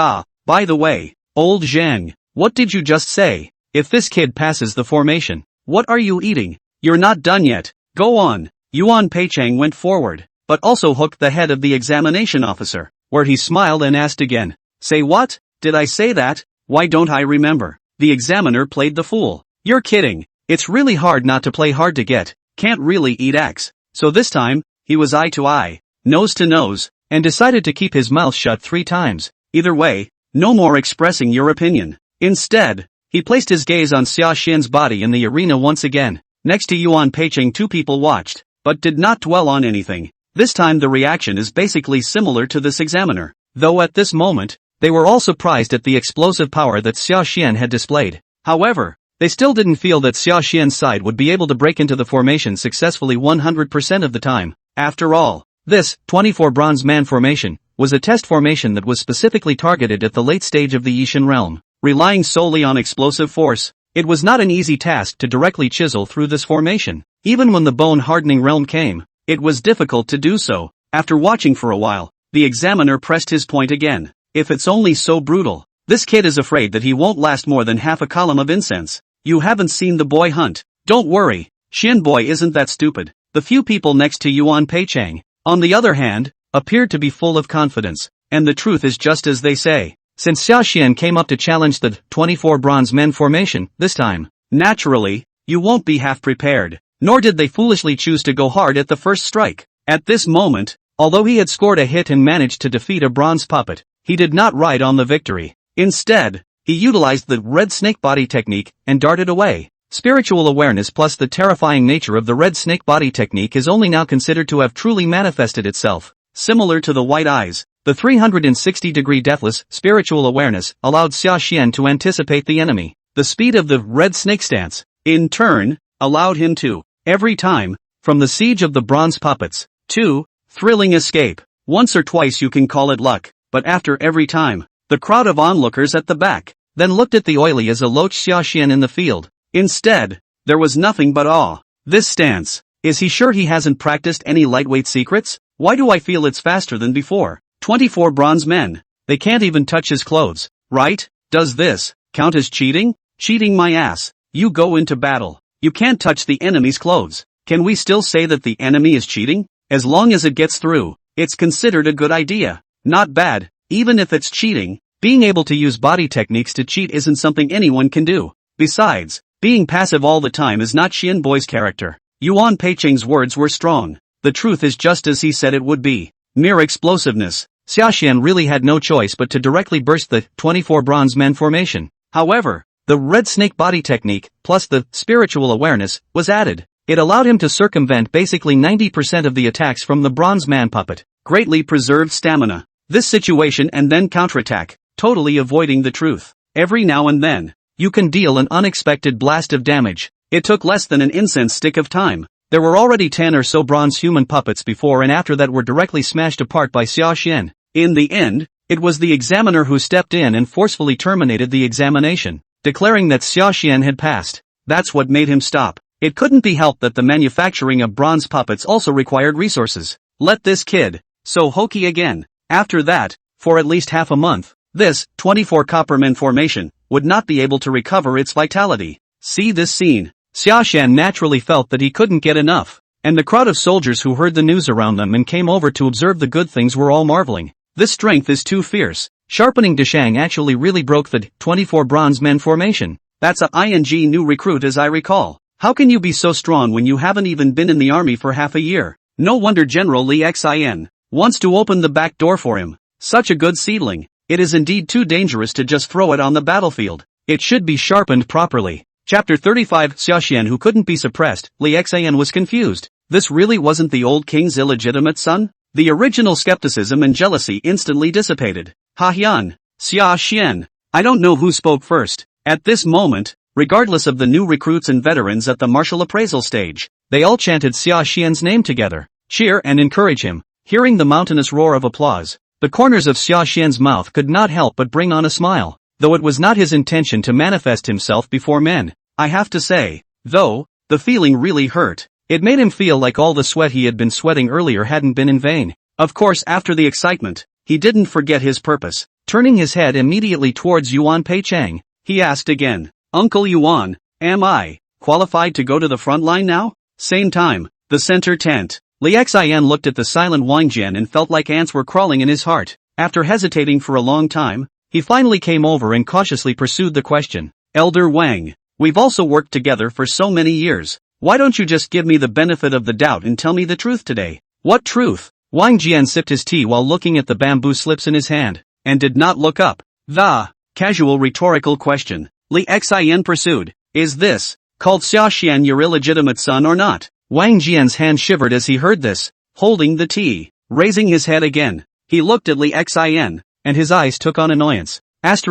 by the way, old Zhang, what did you just say? If this kid passes the formation, what are you eating? You're not done yet. Go on. Yuan Pei Chang went forward, but also hooked the head of the examination officer, where he smiled and asked again, say what? Did I say that? Why don't I remember? The examiner played the fool. You're kidding. It's really hard not to play hard to get. Can't really eat axe. So this time, he was eye to eye, nose to nose, and decided to keep his mouth shut 3 times. Either way, no more expressing your opinion. Instead, he placed his gaze on Xia Xian's body in the arena once again. Next to Yuan Peicheng 2 people watched, but did not dwell on anything. This time the reaction is basically similar to this examiner, though at this moment, they were all surprised at the explosive power that Xia Xian had displayed. However, they still didn't feel that Xia Xian's side would be able to break into the formation successfully 100% of the time. After all, this 24 bronze man formation was a test formation that was specifically targeted at the late stage of the Yishan realm. Relying solely on explosive force, it was not an easy task to directly chisel through this formation. Even when the bone-hardening realm came, it was difficult to do so. After watching for a while, the examiner pressed his point again. If it's only so brutal, this kid is afraid that he won't last more than half a column of incense. You haven't seen the boy hunt. Don't worry, Xin boy isn't that stupid. The few people next to Yuan Peicheng, on the other hand, appeared to be full of confidence, and the truth is just as they say. Since Xia Xian came up to challenge the 24 bronze men formation, this time, naturally, you won't be half prepared, nor did they foolishly choose to go hard at the first strike. At this moment, although he had scored a hit and managed to defeat a bronze puppet, he did not ride on the victory. Instead, he utilized the red snake body technique and darted away. Spiritual awareness plus the terrifying nature of the red snake body technique is only now considered to have truly manifested itself. Similar to the white eyes, the 360-degree deathless spiritual awareness allowed Xia Xian to anticipate the enemy. The speed of the red snake stance, in turn, allowed him to, every time, from the siege of the bronze puppets, to thrilling escape. Once or twice you can call it luck, but after every time, the crowd of onlookers at the back then looked at the oily as a loach Xia Xian in the field. Instead, there was nothing but awe. This stance, is he sure he hasn't practiced any lightweight secrets? Why do I feel it's faster than before? 24 bronze men, they can't even touch his clothes, right? Does this count as cheating? Cheating my ass. You go into battle, you can't touch the enemy's clothes. Can we still say that the enemy is cheating? As long as it gets through, it's considered a good idea. Not bad. Even if it's cheating, being able to use body techniques to cheat isn't something anyone can do. Besides, being passive all the time is not Xian Boy's character. Yuan Peicheng's words were strong. The truth is just as he said it would be. Mere explosiveness. Xia Xian really had no choice but to directly burst the 24 bronze men formation. However, the red snake body technique, plus the spiritual awareness, was added. It allowed him to circumvent basically 90% of the attacks from the bronze man puppet. Greatly preserved stamina. This situation and then counterattack, totally avoiding the truth. Every now and then, you can deal an unexpected blast of damage. It took less than an incense stick of time. There were already 10 or so bronze human puppets before and after that were directly smashed apart by Xia Xian. In the end, it was the examiner who stepped in and forcefully terminated the examination, declaring that Xia Xian had passed. That's what made him stop. It couldn't be helped that the manufacturing of bronze puppets also required resources. Let this kid, so hokey again. After that, for at least half a month, this 24 copperman formation would not be able to recover its vitality. See this scene. Xia Xian naturally felt that he couldn't get enough, and the crowd of soldiers who heard the news around them and came over to observe the good things were all marveling. This strength is too fierce. Sharpening Deshang actually really broke the 24 bronze men formation. That's a ING new recruit as I recall. How can you be so strong when you haven't even been in the army for half a year? No wonder General Li Xin wants to open the back door for him. Such a good seedling. It is indeed too dangerous to just throw it on the battlefield. It should be sharpened properly. Chapter 35 Sashan, who couldn't be suppressed, Ling'er was confused. This really wasn't the old king's illegitimate son? The original skepticism and jealousy instantly dissipated. Ha-hyun, Sashan. I don't know who spoke first. At this moment, regardless of the new recruits and veterans at the martial appraisal stage, they all chanted Sashan's name together. Cheer and encourage him. Hearing the mountainous roar of applause, the corners of Sashan's mouth could not help but bring on a smile, though it was not his intention to manifest himself before men. I have to say, though, the feeling really hurt. It made him feel like all the sweat he had been sweating earlier hadn't been in vain. Of course, after the excitement, he didn't forget his purpose. Turning his head immediately towards Yuan Peicheng, he asked again, Uncle Yuan, am I qualified to go to the front line now? Same time, the center tent. Ling'er looked at the silent Wang Jian and felt like ants were crawling in his heart. After hesitating for a long time, he finally came over and cautiously pursued the question. Elder Wang, we've also worked together for so many years. Why don't you just give me the benefit of the doubt and tell me the truth today? What truth? Wang Jian sipped his tea while looking at the bamboo slips in his hand, and did not look up. The casual rhetorical question, Ling'er pursued, is this, called Sashan your illegitimate son or not? Wang Jian's hand shivered as he heard this, holding the tea. Raising his head again, he looked at Ling'er, and his eyes took on annoyance. Off.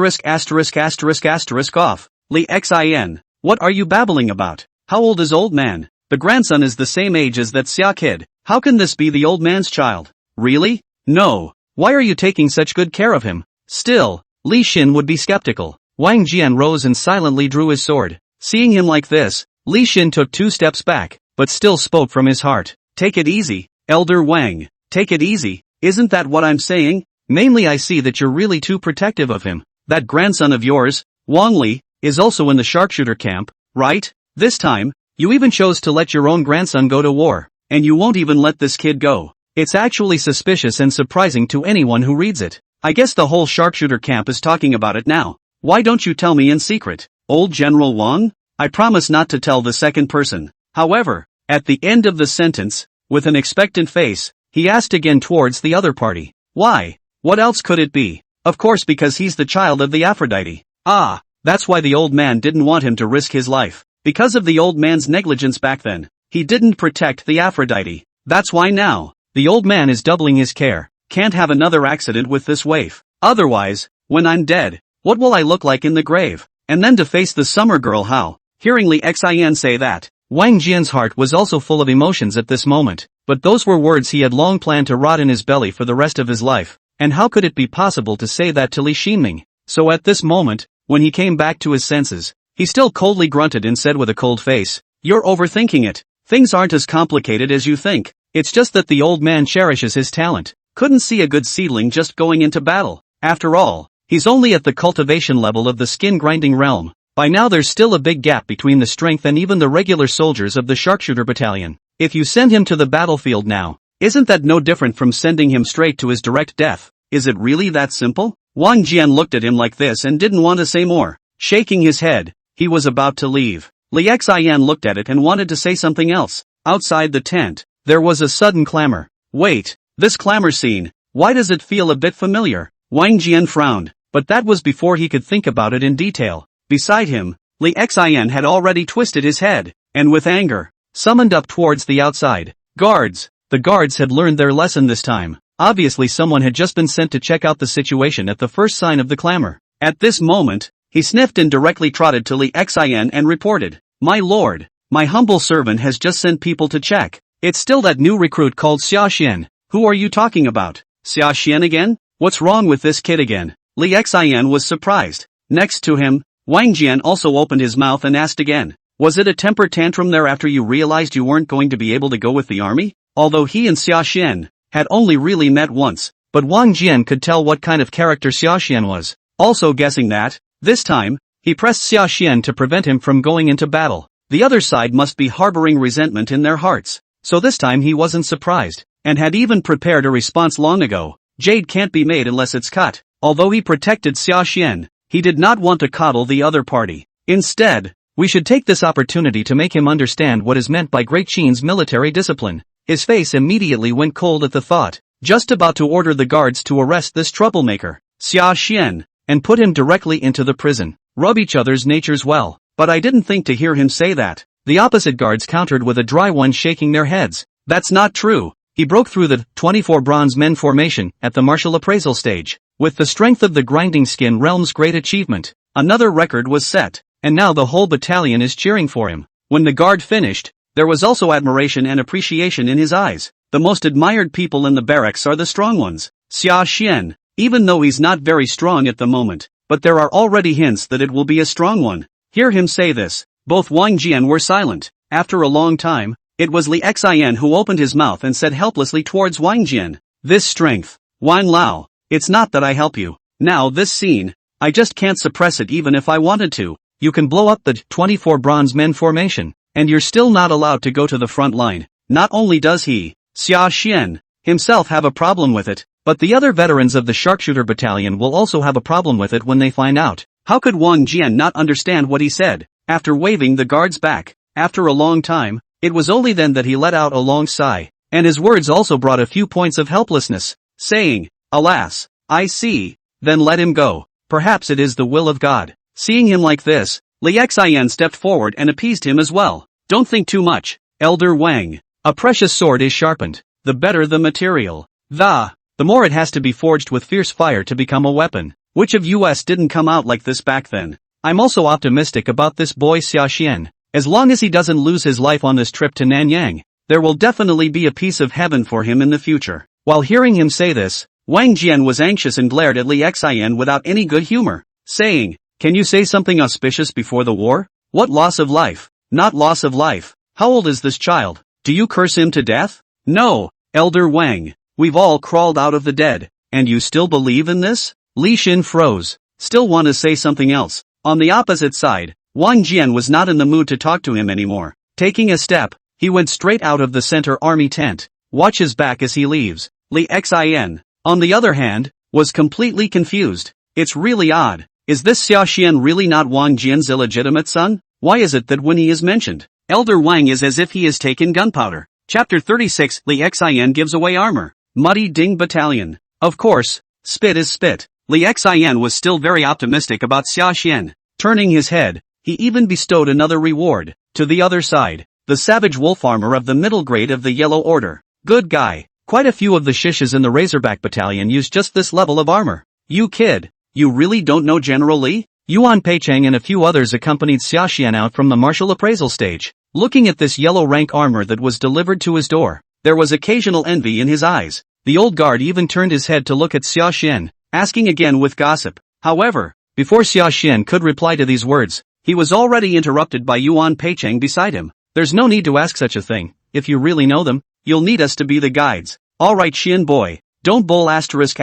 Ling'er, what are you babbling about? How old is old man? The grandson is the same age as that Xia kid. How can this be the old man's child? Really? No. Why are you taking such good care of him? Still, Li Xin would be skeptical. Wang Jian rose and silently drew his sword. Seeing him like this, Li Xin took 2 steps back, but still spoke from his heart. Take it easy, Elder Wang. Take it easy. Isn't that what I'm saying? Mainly I see that you're really too protective of him. That grandson of yours, Wang Li, is also in the sharpshooter camp, right? This time, you even chose to let your own grandson go to war, and you won't even let this kid go. It's actually suspicious and surprising to anyone who reads it. I guess the whole sharpshooter camp is talking about it now. Why don't you tell me in secret, old General Wang? I promise not to tell the second person. However, at the end of the sentence, with an expectant face, he asked again towards the other party. Why? What else could it be? Of course, because he's the child of the Aphrodite. Ah, that's why the old man didn't want him to risk his life. Because of the old man's negligence back then, he didn't protect the Aphrodite. That's why now, the old man is doubling his care. Can't have another accident with this waif. Otherwise, when I'm dead, what will I look like in the grave? And then to face the summer girl how? Hearing Ling'er say that, Wang Jian's heart was also full of emotions at this moment, but those were words he had long planned to rot in his belly for the rest of his life, and how could it be possible to say that to Li Xinming? So at this moment, when he came back to his senses, he still coldly grunted and said with a cold face, You're overthinking it. Things aren't as complicated as you think. It's just that the old man cherishes his talent. Couldn't see a good seedling just going into battle. After all, he's only at the cultivation level of the skin-grinding realm. By now there's still a big gap between the strength and even the regular soldiers of the sharpshooter battalion. If you send him to the battlefield now, isn't that no different from sending him straight to his direct death? Is it really that simple? Wang Jian looked at him like this and didn't want to say more. Shaking his head, he was about to leave. Ling'er looked at it and wanted to say something else. Outside the tent, there was a sudden clamor. Wait, this clamor scene, why does it feel a bit familiar? Wang Jian frowned, but that was before he could think about it in detail. Beside him, Ling'er had already twisted his head, and with anger, summoned up towards the outside. Guards! The guards had learned their lesson this time. Obviously someone had just been sent to check out the situation at the first sign of the clamor. At this moment, he sniffed and directly trotted to Ling'er and reported, My lord, my humble servant has just sent people to check. It's still that new recruit called Sashan. Who are you talking about? Sashan again? What's wrong with this kid again? Ling'er was surprised. Next to him, Wang Jian also opened his mouth and asked again, Was it a temper tantrum there after you realized you weren't going to be able to go with the army? Although he and Sashan had only really met once, but Wang Jian could tell what kind of character Sashan was. Also guessing that, this time, he pressed Sashan to prevent him from going into battle. The other side must be harboring resentment in their hearts. So this time he wasn't surprised, and had even prepared a response long ago. Jade can't be made unless it's cut. Although he protected Sashan, he did not want to coddle the other party. Instead, we should take this opportunity to make him understand what is meant by Great Qin's military discipline. His face immediately went cold at the thought. just about to order the guards to arrest this troublemaker, Sashan, and put him directly into the prison. Rub each other's natures well. But I didn't think to hear him say that. The opposite guards countered with a dry one, shaking their heads. That's not true. He broke through the 24 bronze men formation at the martial appraisal stage. With the strength of the grinding skin realm's great achievement, another record was set, and now the whole battalion is cheering for him. When the guard finished, there was also admiration and appreciation in his eyes. The most admired people in the barracks are the strong ones. Sashan, even though he's not very strong at the moment, but there are already hints that it will be a strong one. Hear him say this. Both Wang Jian were silent. After a long time, it was Li Xian who opened his mouth and said helplessly towards Wang Jian, "This strength, Wang Lao, it's not that I help you. Now this scene, I just can't suppress it even if I wanted to. You can blow up the 24 bronze men formation, and you're still not allowed to go to the front line." Not only does he, Sashan, himself have a problem with it, but the other veterans of the sharpshooter battalion will also have a problem with it when they find out. How could Wang Jian not understand what he said? After waving the guards back, after a long time, it was only then that he let out a long sigh, and his words also brought a few points of helplessness, saying, "Alas, I see, then let him go. Perhaps it is the will of God." Seeing him like this, Li Xian stepped forward and appeased him as well. "Don't think too much, Elder Wang. A precious sword is sharpened, the better the material. The more it has to be forged with fierce fire to become a weapon. Which of us didn't come out like this back then?" I'm also optimistic about this boy Sashan. As long as he doesn't lose his life on this trip to Nanyang, there will definitely be a piece of heaven for him in the future. While hearing him say this, Wang Jian was anxious and glared at Li Xian without any good humor, saying, "Can you say something auspicious before the war? What loss of life? Not loss of life. How old is this child? Do you curse him to death?" "No, Elder Wang. We've all crawled out of the dead. And you still believe in this?" Li Xin froze. Still want to say something else. On the opposite side, Wang Jian was not in the mood to talk to him anymore. Taking a step, he went straight out of the center army tent. Watch his back as he leaves. Li Xian, on the other hand, was completely confused. It's really odd. Is this Sashan really not Wang Jian's illegitimate son? Why is it that when he is mentioned, Elder Wang is as if he has taken gunpowder? Chapter 36 Li Xian gives away armor. Muddy Ding Battalion. Of course, spit is spit. Li Xian was still very optimistic about Sashan. Turning his head, he even bestowed another reward. To the other side, the savage wolf armor of the middle grade of the Yellow Order. Good guy. Quite a few of the shishes in the Razorback Battalion use just this level of armor. You kid, you really don't know General Li? Yuan Peicheng and a few others accompanied Sashan out from the martial appraisal stage. Looking at this yellow rank armor that was delivered to his door, there was occasional envy in his eyes. The old guard even turned his head to look at Sashan, asking again with gossip. However, before Sashan could reply to these words, he was already interrupted by Yuan Peicheng beside him. "There's no need to ask such a thing. If you really know them, you'll need us to be the guides. Alright Xian boy, don't bowl asterisk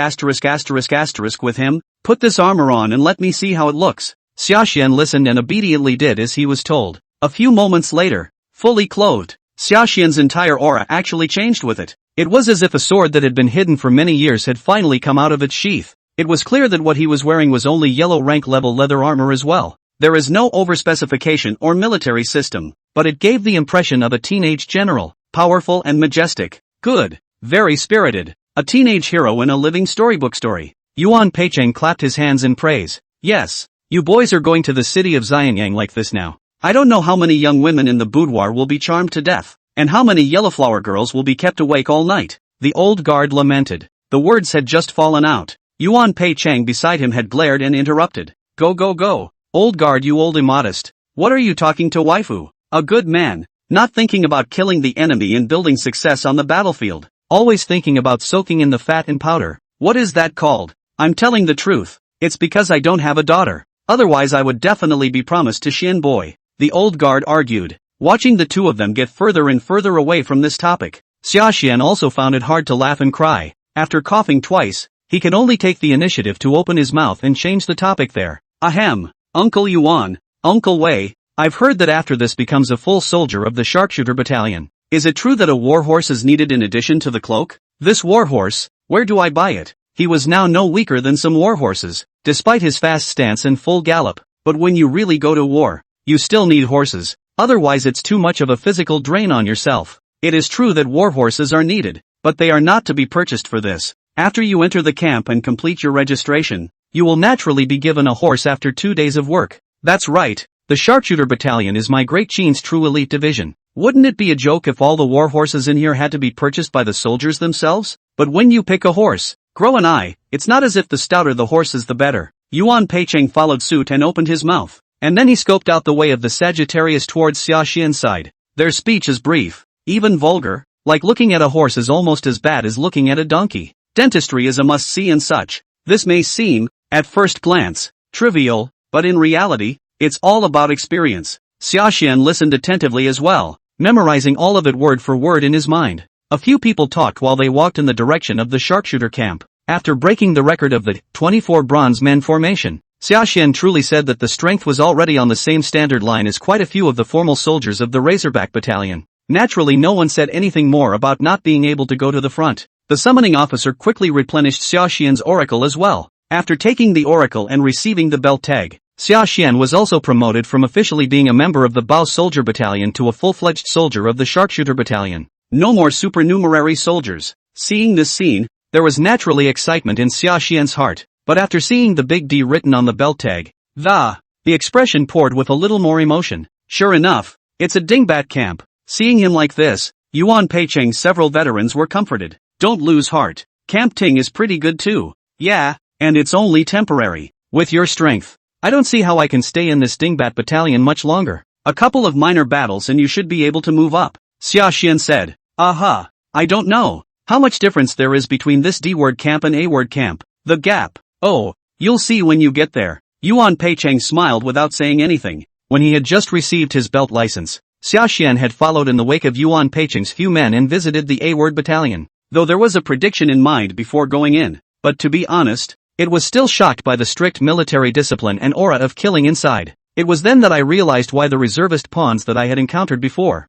with him. Put this armor on and let me see how it looks." Sashan listened and obediently did as he was told. A few moments later, fully clothed, Sashan's entire aura actually changed with it. It was as if a sword that had been hidden for many years had finally come out of its sheath. It was clear that what he was wearing was only yellow rank level leather armor as well. There is no overspecification or military system, but it gave the impression of a teenage general, powerful and majestic. Good, very spirited, a teenage hero in a living storybook story. Yuan Peicheng clapped his hands in praise. "Yes, you boys are going to the city of Xianyang like this now. I don't know how many young women in the boudoir will be charmed to death, and how many yellowflower girls will be kept awake all night." The old guard lamented. The words had just fallen out. Yuan Peicheng beside him had glared and interrupted. Go go go, old guard, you old immodest. What are you talking to waifu? A good man, not thinking about killing the enemy and building success on the battlefield, always thinking about soaking in the fat and powder. What is that called? I'm telling the truth, it's because I don't have a daughter. Otherwise I would definitely be promised to Xian boy, the old guard argued. Watching the two of them get further and further away from this topic, Sashan also found it hard to laugh and cry. After coughing twice, he could only take the initiative to open his mouth and change the topic there. Ahem, Uncle Yuan, Uncle Wei, I've heard that after this becomes a full soldier of the sharpshooter battalion. Is it true that a warhorse is needed in addition to the cloak? This warhorse, where do I buy it? He was now no weaker than some warhorses, despite his fast stance and full gallop. But when you really go to war, you still need horses, otherwise it's too much of a physical drain on yourself. It is true that warhorses are needed, but they are not to be purchased for this. After you enter the camp and complete your registration, you will naturally be given a horse after 2 days of work. That's right, the Sharpshooter Battalion is my Great Qin's true elite division. Wouldn't it be a joke if all the war horses in here had to be purchased by the soldiers themselves? But when you pick a horse, grow an eye, it's not as if the stouter the horse is the better. Yuan Peicheng followed suit and opened his mouth, and then he scoped out the way of the Sagittarius towards Xiaxian's side. Their speech is brief, even vulgar, like looking at a horse is almost as bad as looking at a donkey. Dentistry is a must-see and such. This may seem, at first glance, trivial, but in reality, it's all about experience. Xiaxian listened attentively as well, memorizing all of it word for word in his mind. A few people talked while they walked in the direction of the sharpshooter camp. After breaking the record of the 24 bronze men formation, Xiaxian truly said that the strength was already on the same standard line as quite a few of the formal soldiers of the Razorback Battalion. Naturally, no one said anything more about not being able to go to the front. The summoning officer quickly replenished Xiaxian's oracle as well. After taking the oracle and receiving the belt tag, Xiaxian was also promoted from officially being a member of the Bao Soldier Battalion to a full-fledged soldier of the Sharpshooter Battalion. No more supernumerary soldiers. Seeing this scene, there was naturally excitement in Xiaxian's heart, but after seeing the big D written on the belt tag, the expression poured with a little more emotion. Sure enough, it's a dingbat camp. Seeing him like this, Yuan Peicheng's several veterans were comforted. Don't lose heart. Camp Ting is pretty good too. Yeah, and it's only temporary. With your strength, I don't see how I can stay in this dingbat battalion much longer. A couple of minor battles and you should be able to move up. Xiaxian said. Aha, I don't know how much difference there is between this D-word camp and A-word camp. The gap. Oh, you'll see when you get there. Yuan Peicheng smiled without saying anything. When he had just received his belt license, Xiaxian had followed in the wake of Yuan Peicheng's few men and visited the A-word battalion. Though there was a prediction in mind before going in, but to be honest, it was still shocked by the strict military discipline and aura of killing inside. It was then that I realized why the reservist pawns that I had encountered before.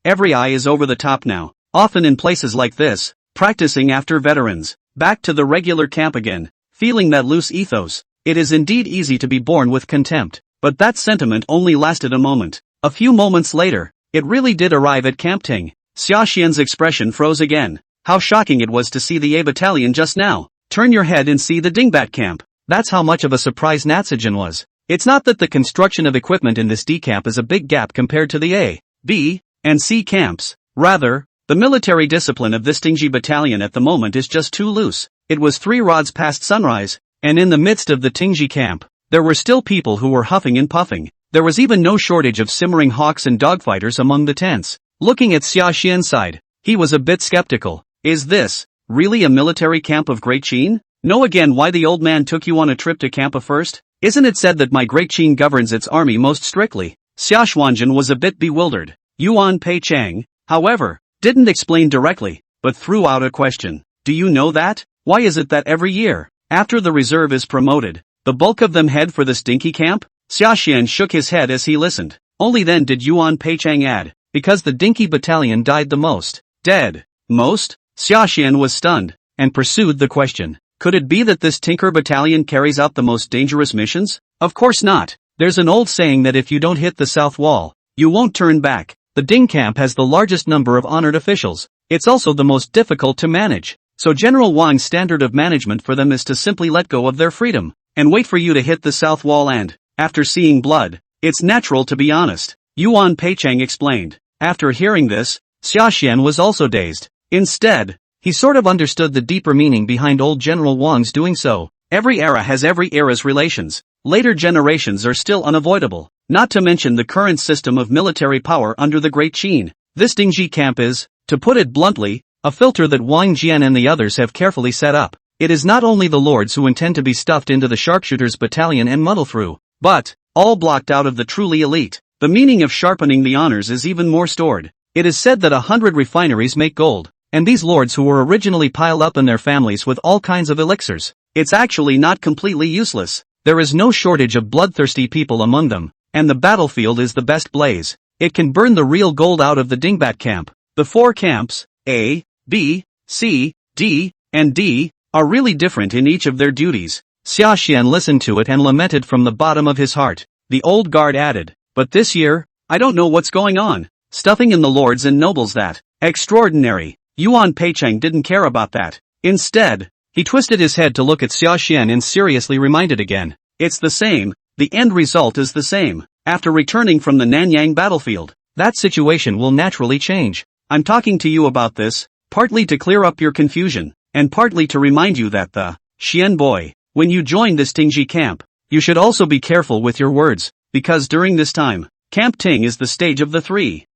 Every eye is over the top now, often in places like this, practicing after veterans. Back to the regular camp again, feeling that loose ethos. It is indeed easy to be born with contempt, but that sentiment only lasted a moment. A few moments later, it really did arrive at Camp Ting. Xiaxian's expression froze again. How shocking it was to see the A battalion just now. Turn your head and see the dingbat camp. That's how much of a surprise Natsugen was. It's not that the construction of equipment in this D camp is a big gap compared to the A, B, and C camps. Rather, the military discipline of this Dingji battalion at the moment is just too loose. It was 3 rods past sunrise, and in the midst of the Tingji camp, there were still people who were huffing and puffing. There was even no shortage of simmering hawks and dogfighters among the tents. Looking at Xiaxian's side, he was a bit skeptical. Is this really a military camp of Great Qin? Know again why the old man took you on a trip to Campa first? Isn't it said that my Great Qin governs its army most strictly? Xiaxuanjin was a bit bewildered. Yuan Peicheng, however, didn't explain directly, but threw out a question. Do you know that? Why is it that every year, after the reserve is promoted, the bulk of them head for this dinky camp? Xiaxian shook his head as he listened. Only then did Yuan Peicheng add, because the dinky battalion died the most. Dead. Most? Xiaxian was stunned, and pursued the question. Could it be that this Tinker battalion carries out the most dangerous missions? Of course not. There's an old saying that if you don't hit the south wall, you won't turn back. The Ding camp has the largest number of honored officials. It's also the most difficult to manage. So General Wang's standard of management for them is to simply let go of their freedom, and wait for you to hit the south wall and, after seeing blood, it's natural to be honest. Yuan Peicheng explained. After hearing this, Xiaxian was also dazed. Instead, he sort of understood the deeper meaning behind old General Wang's doing so. Every era has every era's relations. Later generations are still unavoidable, not to mention the current system of military power under the Great Qin. This Dingji camp is, to put it bluntly, a filter that Wang Jian and the others have carefully set up. It is not only the lords who intend to be stuffed into the sharpshooters battalion and muddle through, but, all blocked out of the truly elite. The meaning of sharpening the honors is even more stored. It is said that 100 refineries make gold, and these lords who were originally piled up in their families with all kinds of elixirs, it's actually not completely useless. There is no shortage of bloodthirsty people among them, and the battlefield is the best blaze. It can burn the real gold out of the dingbat camp. The 4 camps, A, B, C, D, and D, are really different in each of their duties. Xiaxian listened to it and lamented from the bottom of his heart. The old guard added, but this year, I don't know what's going on. Stuffing in the lords and nobles that extraordinary. Yuan Peicheng didn't care about that. Instead, he twisted his head to look at Sashan and seriously reminded again. It's the same, the end result is the same. After returning from the Nanyang battlefield, that situation will naturally change. I'm talking to you about this, partly to clear up your confusion, and partly to remind you that the Xian boy, when you join this Tingji camp, you should also be careful with your words, because during this time, Camp Ting is the stage of the three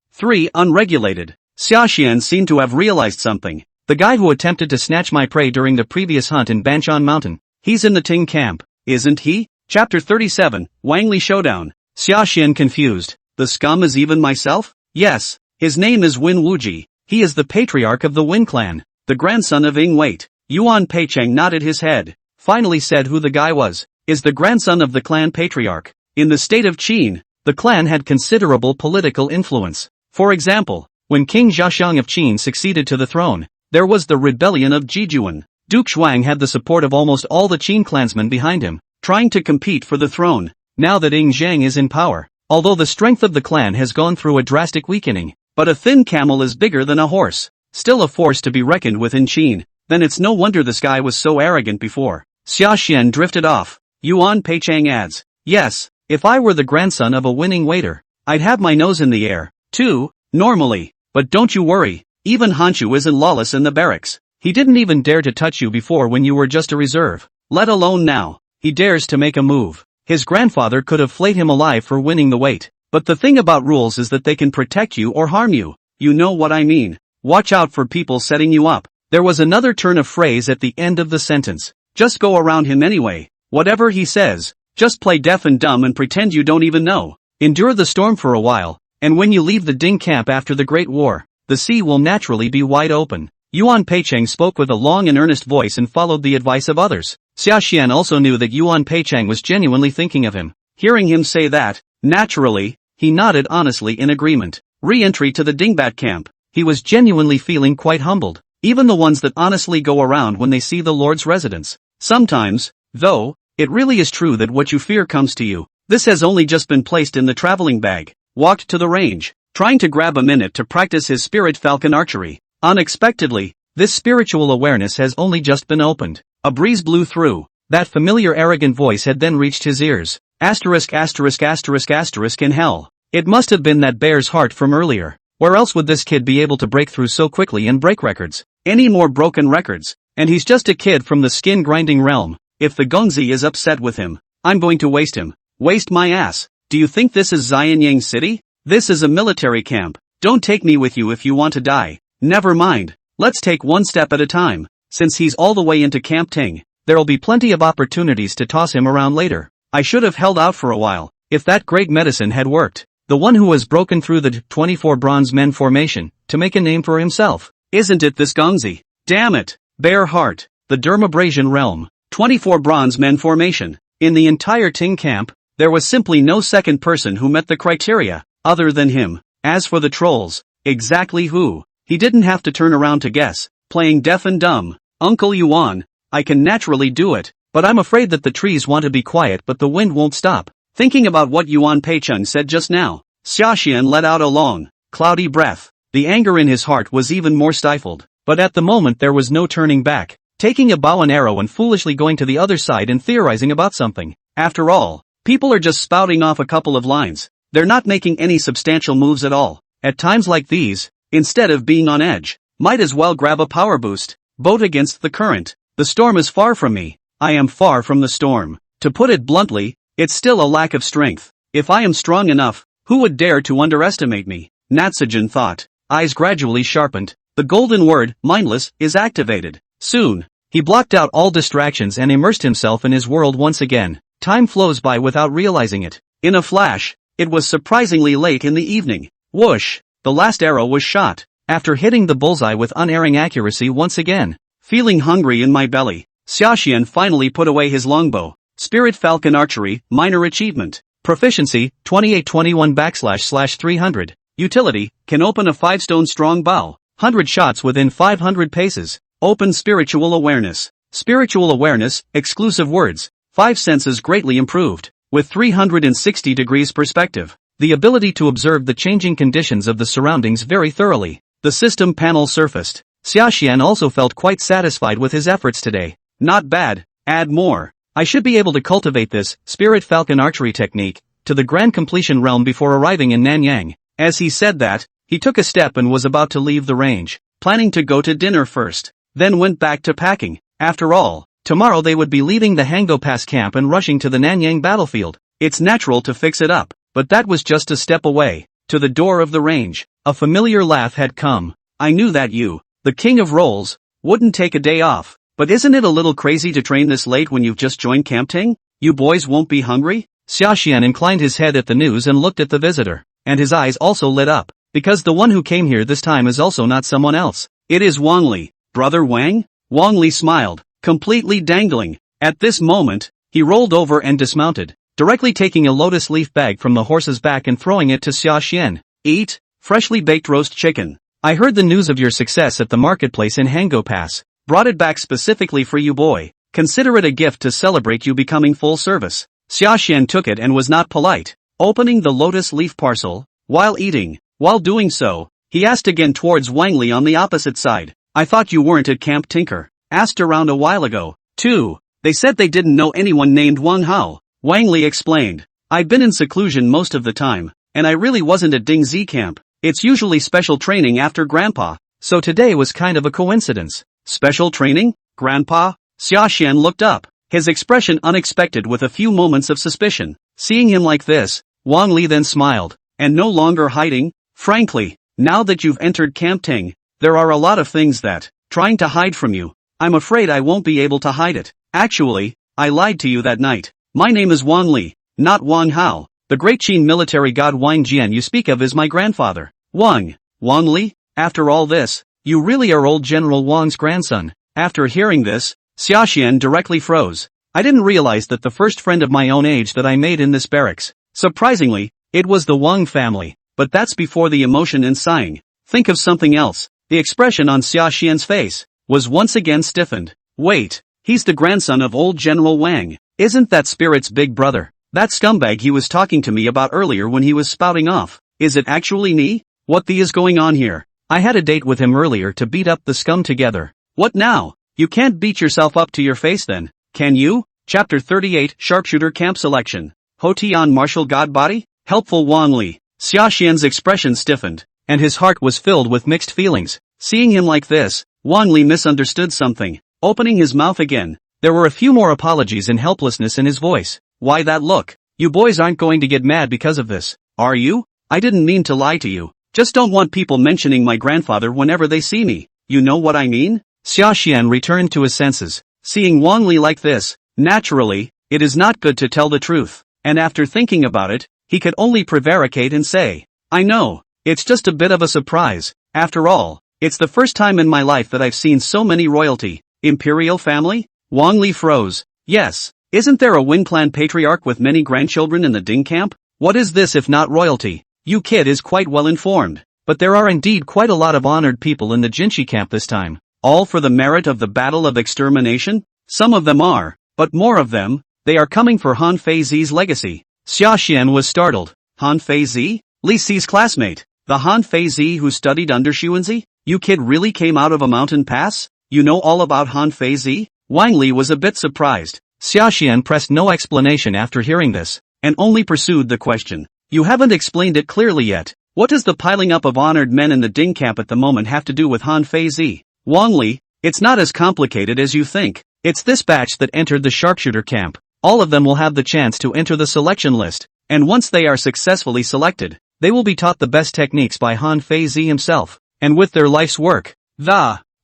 unregulated. Sashan seemed to have realized something. The guy who attempted to snatch my prey during the previous hunt in Banshan Mountain, he's in the Ting camp, isn't he? Chapter 37, Wangli Showdown. Sashan confused. The scum is even myself? Yes, his name is Wen Wuji. He is the patriarch of the Wen clan, the grandson of Ing Wait. Yuan Peicheng nodded his head, finally said who the guy was. Is the grandson of the clan patriarch. In the state of Qin, the clan had considerable political influence. For example, when King Zhaxiang of Qin succeeded to the throne, there was the rebellion of Jijuan. Duke Shuang had the support of almost all the Qin clansmen behind him, trying to compete for the throne. Now that Ing Zhang is in power, although the strength of the clan has gone through a drastic weakening, but a thin camel is bigger than a horse, still a force to be reckoned with in Qin, then it's no wonder this guy was so arrogant before. Sashan drifted off. Yuan Peicheng adds, yes, if I were the grandson of a winning waiter, I'd have my nose in the air, too, normally, but don't you worry. Even Hanshu isn't lawless in the barracks. He didn't even dare to touch you before when you were just a reserve. Let alone now. He dares to make a move. His grandfather could have flayed him alive for winning the weight. But the thing about rules is that they can protect you or harm you. You know what I mean. Watch out for people setting you up. There was another turn of phrase at the end of the sentence. Just go around him anyway. Whatever he says, just play deaf and dumb and pretend you don't even know. Endure the storm for a while, and when you leave the Ding camp after the Great War, the sea will naturally be wide open. Yuan Peicheng spoke with a long and earnest voice and followed the advice of others. Sashan also knew that Yuan Peicheng was genuinely thinking of him. Hearing him say that, naturally, he nodded honestly in agreement. Re-entry to the Dingbat camp. He was genuinely feeling quite humbled. Even the ones that honestly go around when they see the Lord's residence. Sometimes, though, it really is true that what you fear comes to you. This has only just been placed in the traveling bag. Walked to the range, trying to grab a minute to practice his spirit falcon archery. Unexpectedly, this spiritual awareness has only just been opened. A breeze blew through. That familiar arrogant voice had then reached his ears. Asterisk asterisk asterisk asterisk in hell. It must have been that bear's heart from earlier. Where else would this kid be able to break through so quickly and break records? Any more broken records? And he's just a kid from the skin-grinding realm. If the Gongzi is upset with him, I'm going to waste him. Waste my ass. Do you think this is Xianyang City? This is a military camp. Don't take me with you if you want to die. Never mind. Let's take one step at a time. Since he's all the way into Camp Ting, there'll be plenty of opportunities to toss him around later. I should have held out for a while. If that great medicine had worked. The one who has broken through the 24 bronze men formation, to make a name for himself. Isn't it this Gongzi? Damn it. Bear heart. The Dermabrasian realm. 24 bronze men formation. In the entire Ting camp, there was simply no second person who met the criteria, other than him. As for the trolls, exactly who? He didn't have to turn around to guess. Playing deaf and dumb. Uncle Yuan, I can naturally do it, but I'm afraid that the trees want to be quiet but the wind won't stop. Thinking about what Yuan Peicheng said just now, Sashan let out a long, cloudy breath. The anger in his heart was even more stifled, but at the moment there was no turning back. Taking a bow and arrow and foolishly going to the other side and theorizing about something. After all, people are just spouting off a couple of lines. They're not making any substantial moves at all. At times like these, instead of being on edge, might as well grab a power boost. Boat against the current. The storm is far from me. I am far from the storm. To put it bluntly, it's still a lack of strength. If I am strong enough, who would dare to underestimate me? Natsujin thought. Eyes gradually sharpened. The golden word, mindless, is activated. Soon, he blocked out all distractions and immersed himself in his world once again. Time flows by without realizing it. In a flash, it was surprisingly late in the evening. Whoosh! The last arrow was shot. After hitting the bullseye with unerring accuracy once again. Feeling hungry in my belly, Sashan finally put away his longbow. Spirit Falcon Archery, minor achievement. Proficiency, 2821//300. Utility, can open a 5-stone strong bow. 100 shots within 500 paces. Open spiritual awareness. Spiritual awareness, exclusive words. 5 senses greatly improved. With 360 degrees perspective. The ability to observe the changing conditions of the surroundings very thoroughly. The system panel surfaced. Sashan also felt quite satisfied with his efforts today. Not bad, add more. I should be able to cultivate this Spirit Falcon archery technique to the grand completion realm before arriving in Nanyang. As he said that, he took a step and was about to leave the range, planning to go to dinner first, then went back to packing. After all, tomorrow they would be leaving the Hango Pass camp and rushing to the Nanyang battlefield. It's natural to fix it up, but that was just a step away. To the door of the range, a familiar laugh had come. I knew that you, the king of rolls, wouldn't take a day off. But isn't it a little crazy to train this late when you've just joined Camp Ting? You boys won't be hungry? Sashan inclined his head at the news and looked at the visitor, and his eyes also lit up, because the one who came here this time is also not someone else. It is Wang Li, brother Wang? Wang Li smiled, completely dangling. At this moment, he rolled over and dismounted, directly taking a lotus leaf bag from the horse's back and throwing it to Sashan. Eat, freshly baked roast chicken. I heard the news of your success at the marketplace in Hango Pass. Brought it back specifically for you boy. Consider it a gift to celebrate you becoming full service. Sashan took it and was not polite, opening the lotus leaf parcel, while eating. While doing so, he asked again towards Wang Li on the opposite side. I thought you weren't at Camp Tinker. Asked around a while ago, too. They said they didn't know anyone named Wang Hao. Wang Li explained. I've been in seclusion most of the time, and I really wasn't at Ding Z camp. It's usually special training after Grandpa, so today was kind of a coincidence. Special training? Grandpa? Sashan looked up, his expression unexpected with a few moments of suspicion. Seeing him like this, Wang Li then smiled, and no longer hiding. Frankly, now that you've entered Camp Ting, there are a lot of things that, trying to hide from you. I'm afraid I won't be able to hide it. Actually, I lied to you that night. My name is Wang Li, not Wang Hao. The great Qin military god Wang Jian you speak of is my grandfather. Wang Li? After all this, you really are old General Wang's grandson. After hearing this, Sashan directly froze. I didn't realize that the first friend of my own age that I made in this barracks. Surprisingly, it was the Wang family, but that's before the emotion and sighing. Think of something else. The expression on Sashan's face was once again stiffened. Wait, he's the grandson of old General Wang. Isn't that Spirit's big brother? That scumbag he was talking to me about earlier when he was spouting off. Is it actually me? What the is going on here? I had a date with him earlier to beat up the scum together. What now? You can't beat yourself up to your face then, can you? Chapter 38 Sharpshooter Camp Selection. Hotian Martial God Body? Helpful Wang Li. Sashan's expression stiffened, and his heart was filled with mixed feelings. Seeing him like this, Wang Li misunderstood something. Opening his mouth again, there were a few more apologies and helplessness in his voice. Why that look? You boys aren't going to get mad because of this, are you? I didn't mean to lie to you. Just don't want people mentioning my grandfather whenever they see me. You know what I mean? Sashan returned to his senses. Seeing Wang Li like this, naturally, it is not good to tell the truth. And after thinking about it, he could only prevaricate and say, I know, it's just a bit of a surprise. After all, it's the first time in my life that I've seen so many royalty. Imperial family? Wang Li froze. Yes, isn't there a Wing clan patriarch with many grandchildren in the Ding camp? What is this if not royalty? You kid is quite well informed. But there are indeed quite a lot of honored people in the Jinshi camp this time. All for the merit of the battle of extermination? Some of them are, but more of them, they are coming for Han Feizi's legacy. Sashan was startled. Han Feizi? Li Si's classmate. The Han Feizi who studied under Xuanzi? You kid really came out of a mountain pass? You know all about Han Feizi? Wang Li was a bit surprised. Sashan pressed no explanation after hearing this, and only pursued the question. You haven't explained it clearly yet. What does the piling up of honored men in the Ding camp at the moment have to do with Han Feizi? Wang Li, it's not as complicated as you think. It's this batch that entered the sharpshooter camp. All of them will have the chance to enter the selection list, and once they are successfully selected, they will be taught the best techniques by Han Feizi himself, and with their life's work.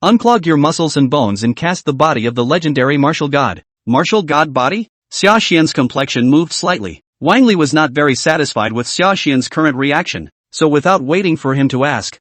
Unclog your muscles and bones and cast the body of the legendary martial god. Martial god body? Sashan's complexion moved slightly. Wang Li was not very satisfied with Sashan's current reaction, so without waiting for him to ask,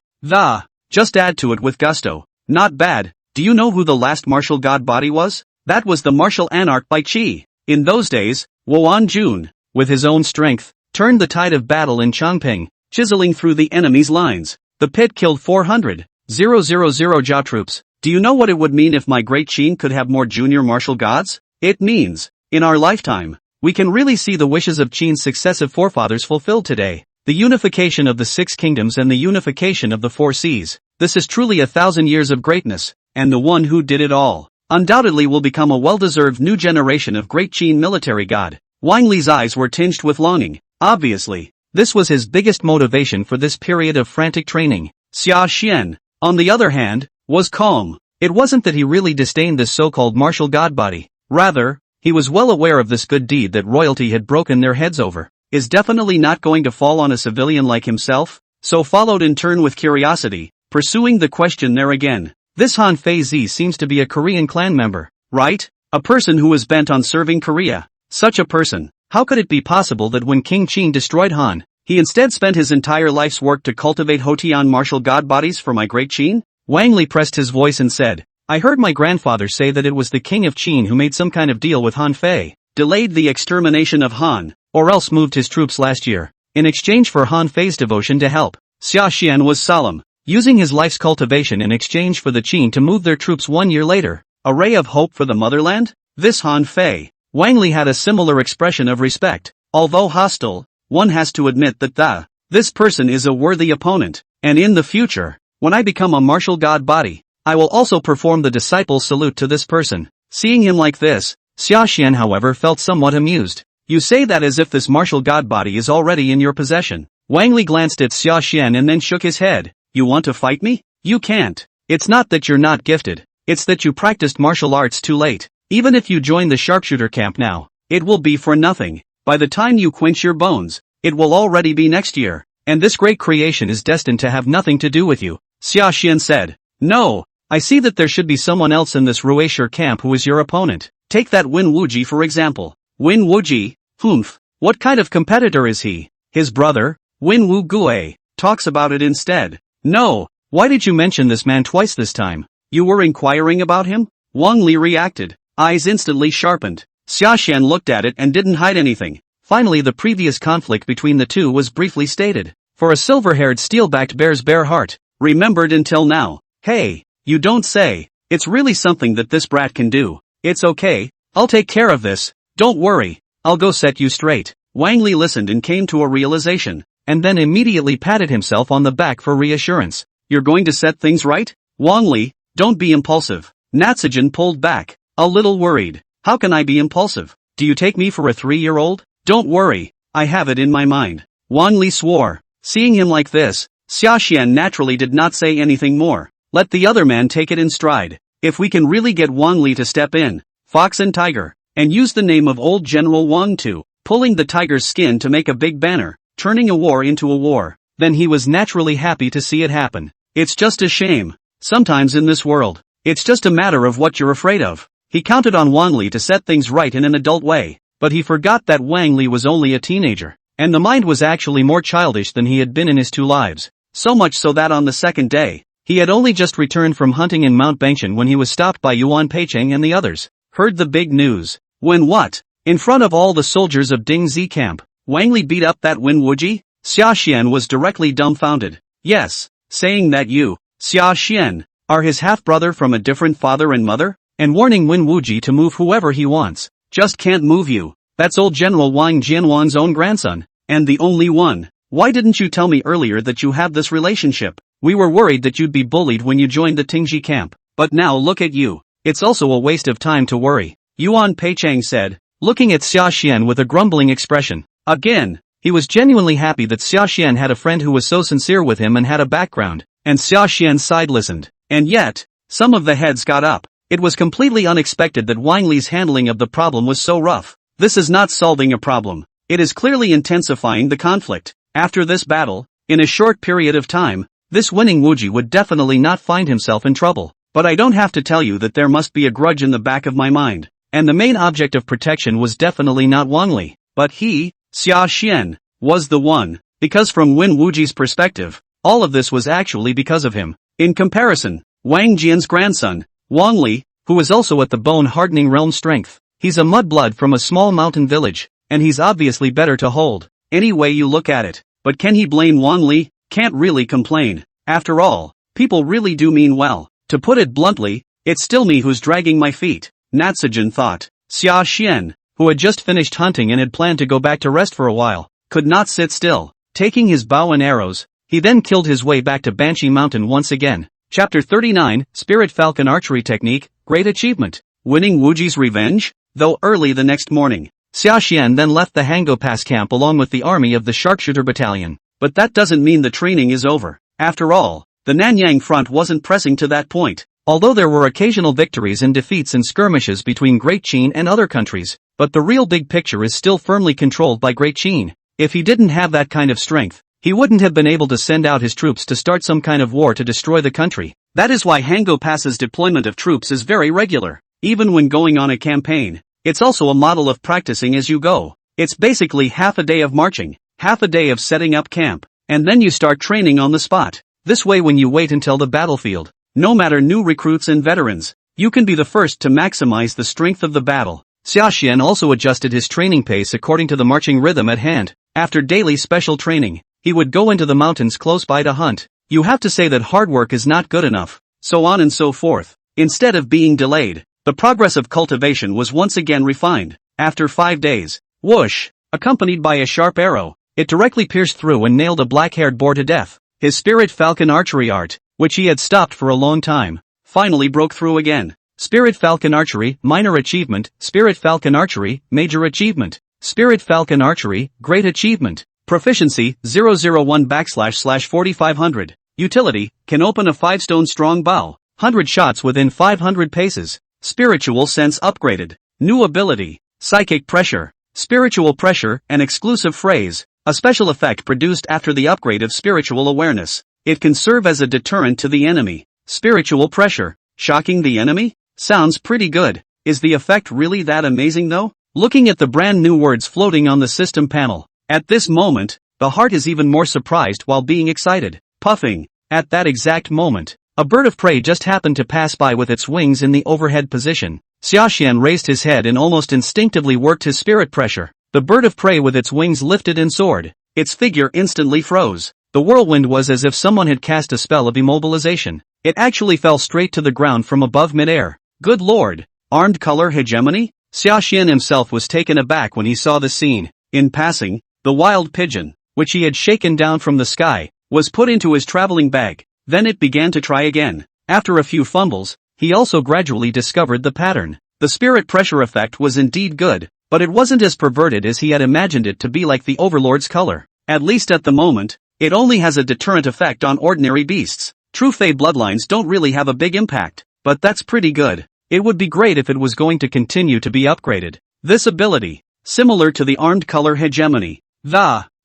just add to it with gusto. Not bad. Do you know who the last martial god body was? That was the martial anarch by Qi. In those days, Wuan Jun, with his own strength, turned the tide of battle in Chongping, chiseling through the enemy's lines. The pit killed 400,000 Jia troops. Do you know what it would mean if my great Qin could have more junior martial gods? It means, in our lifetime, we can really see the wishes of Qin's successive forefathers fulfilled today. The unification of the 6 kingdoms and the unification of the 4 seas. This is truly 1,000 years of greatness, and the one who did it all undoubtedly will become a well-deserved new generation of great Qin military god. Wang Li's eyes were tinged with longing. Obviously, this was his biggest motivation for this period of frantic training. Sashan, on the other hand, was calm. It wasn't that he really disdained this so-called martial god body. Rather, he was well aware of this good deed that royalty had broken their heads over is definitely not going to fall on a civilian like himself, so followed in turn with curiosity, pursuing the question there again. This Han Fei Zi seems to be a Korean clan member, right? A person who was bent on serving Korea. Such a person, how could it be possible that when King Qin destroyed Han, he instead spent his entire life's work to cultivate Hotian martial god bodies for my great Qin? Wang Li pressed his voice and said, I heard my grandfather say that it was the king of Qin who made some kind of deal with Han Fei, delayed the extermination of Han, or else moved his troops last year, in exchange for Han Fei's devotion to help. Sashan was solemn, using his life's cultivation in exchange for the Qin to move their troops 1 year later. A ray of hope for the motherland? This Han Fei. Wang Li had a similar expression of respect. Although hostile, one has to admit that this person is a worthy opponent, and in the future, when I become a martial god body, I will also perform the disciple salute to this person. Seeing him like this, Sashan however felt somewhat amused. You say that as if this martial god body is already in your possession. Wang Li glanced at Sashan and then shook his head. You want to fight me? You can't. It's not that you're not gifted, it's that you practiced martial arts too late. Even if you join the sharpshooter camp now, it will be for nothing. By the time you quench your bones, it will already be next year, and this great creation is destined to have nothing to do with you. Sashan said, No, I see that there should be someone else in this Ruishur camp who is your opponent. Take that Win Wuji for example. Win Wuji, humph, what kind of competitor is he? His brother, Win Wu Gue, talks about it instead. No, why did you mention this man twice this time? You were inquiring about him? Wang Li reacted, eyes instantly sharpened. Sashan looked at it and didn't hide anything. Finally the previous conflict between the two was briefly stated. For a silver-haired steel-backed bear's bare heart, remembered until now. Hey, you don't say. It's really something that this brat can do. It's okay, I'll take care of this. Don't worry, I'll go set you straight. Wang Li listened and came to a realization, and then immediately patted himself on the back for reassurance. You're going to set things right? Wang Li, don't be impulsive. Natsujin pulled back, a little worried. How can I be impulsive? Do you take me for a 3-year-old? Don't worry, I have it in my mind. Wang Li swore. Seeing him like this, Sashan naturally did not say anything more. Let the other man take it in stride. If we can really get Wang Li to step in, Fox and Tiger, and use the name of old General Wang Tu, pulling the tiger's skin to make a big banner, turning a war into a war, then he was naturally happy to see it happen. It's just a shame. Sometimes in this world, it's just a matter of what you're afraid of. He counted on Wang Li to set things right in an adult way, but he forgot that Wang Li was only a teenager, and the mind was actually more childish than he had been in his 2 lives. So much so that on the second day, he had only just returned from hunting in Mount Bangshan when he was stopped by Yuan Peicheng and the others. Heard the big news. When what? In front of all the soldiers of Ding Zi camp, Wang Li beat up that Win Wuji? Sashan was directly dumbfounded. Yes, saying that you, Sashan, are his half-brother from a different father and mother? And warning Win Wuji to move whoever he wants. Just can't move you. That's old General Wang Jianwan's own grandson, and the only one. Why didn't you tell me earlier that you have this relationship? We were worried that you'd be bullied when you joined the Tingji camp. But now look at you. It's also a waste of time to worry. Yuan Peicheng said, looking at Sashan with a grumbling expression. Again, he was genuinely happy that Sashan had a friend who was so sincere with him and had a background, and Sashan's side listened. And yet, some of the heads got up. It was completely unexpected that Wang Li's handling of the problem was so rough. This is not solving a problem. It is clearly intensifying the conflict. After this battle, in a short period of time, this winning Wuji would definitely not find himself in trouble. But I don't have to tell you that there must be a grudge in the back of my mind. And the main object of protection was definitely not Wang Li, but he, Sashan, was the one. Because from Win Wuji's perspective, all of this was actually because of him. In comparison, Wang Jian's grandson, Wang Li, who is also at the bone-hardening realm strength. He's a mudblood from a small mountain village, and he's obviously better to hold, any way you look at it. But can he blame Wang Li? Can't really complain. After all, people really do mean well. To put it bluntly, it's still me who's dragging my feet. Natsujin thought. Sashan, who had just finished hunting and had planned to go back to rest for a while, could not sit still. taking his bow and arrows. He then killed his way back to Banshee Mountain once again. Chapter 39, Spirit Falcon Archery Technique, Great Achievement. Winning Wuji's Revenge? Though early the next morning, Sashan then left the Hango Pass camp along with the army of the Sharpshooter Battalion. But that doesn't mean the training is over. After all, the Nanyang front wasn't pressing to that point. Although there were occasional victories and defeats in skirmishes between Great Qin and other countries, but the real big picture is still firmly controlled by Great Qin. If he didn't have that kind of strength, he wouldn't have been able to send out his troops to start some kind of war to destroy the country. That is why Hango Pass's deployment of troops is very regular. Even when going on a campaign, it's also a model of practicing as you go. It's basically half a day of marching, half a day of setting up camp, and then you start training on the spot. This way when you wait until the battlefield, no matter new recruits and veterans, you can be the first to maximize the strength of the battle. Sashan also adjusted his training pace according to the marching rhythm at hand. After daily special training, he would go into the mountains close by to hunt. You have to say that hard work is not good enough, so on and so forth. Instead of being delayed, the progress of cultivation was once again refined. After 5 days, whoosh, accompanied by a sharp arrow, it directly pierced through and nailed a black-haired boar to death. His Spirit Falcon archery art, which he had stopped for a long time, finally broke through again. Spirit Falcon Archery, Minor Achievement, Spirit Falcon Archery, Major Achievement, Spirit Falcon Archery, Great Achievement. Proficiency, 001//4500. Utility, can open a 5-stone strong bow, 100 shots within 500 paces. Spiritual sense upgraded. New ability, Psychic Pressure. Spiritual Pressure, an exclusive phrase, a special effect produced after the upgrade of spiritual awareness. It can serve as a deterrent to the enemy. Spiritual Pressure, shocking the enemy? Sounds pretty good. Is the effect really that amazing though? Looking at the brand new words floating on the system panel, at this moment, the heart is even more surprised while being excited. Puffing. At that exact moment, a bird of prey just happened to pass by with its wings in the overhead position. Sashan raised his head and almost instinctively worked his spirit pressure. The bird of prey with its wings lifted and soared. Its figure instantly froze. The whirlwind was as if someone had cast a spell of immobilization. It actually fell straight to the ground from above midair. Good lord! Armed color hegemony? Sashan himself was taken aback when he saw the scene. In passing, the wild pigeon, which he had shaken down from the sky, was put into his traveling bag. Then it began to try again. After a few fumbles, he also gradually discovered the pattern. The spirit pressure effect was indeed good, but it wasn't as perverted as he had imagined it to be like the Overlord's color. At least at the moment, it only has a deterrent effect on ordinary beasts. True Fae bloodlines don't really have a big impact, but that's pretty good. It would be great if it was going to continue to be upgraded. This ability, similar to the armed color hegemony,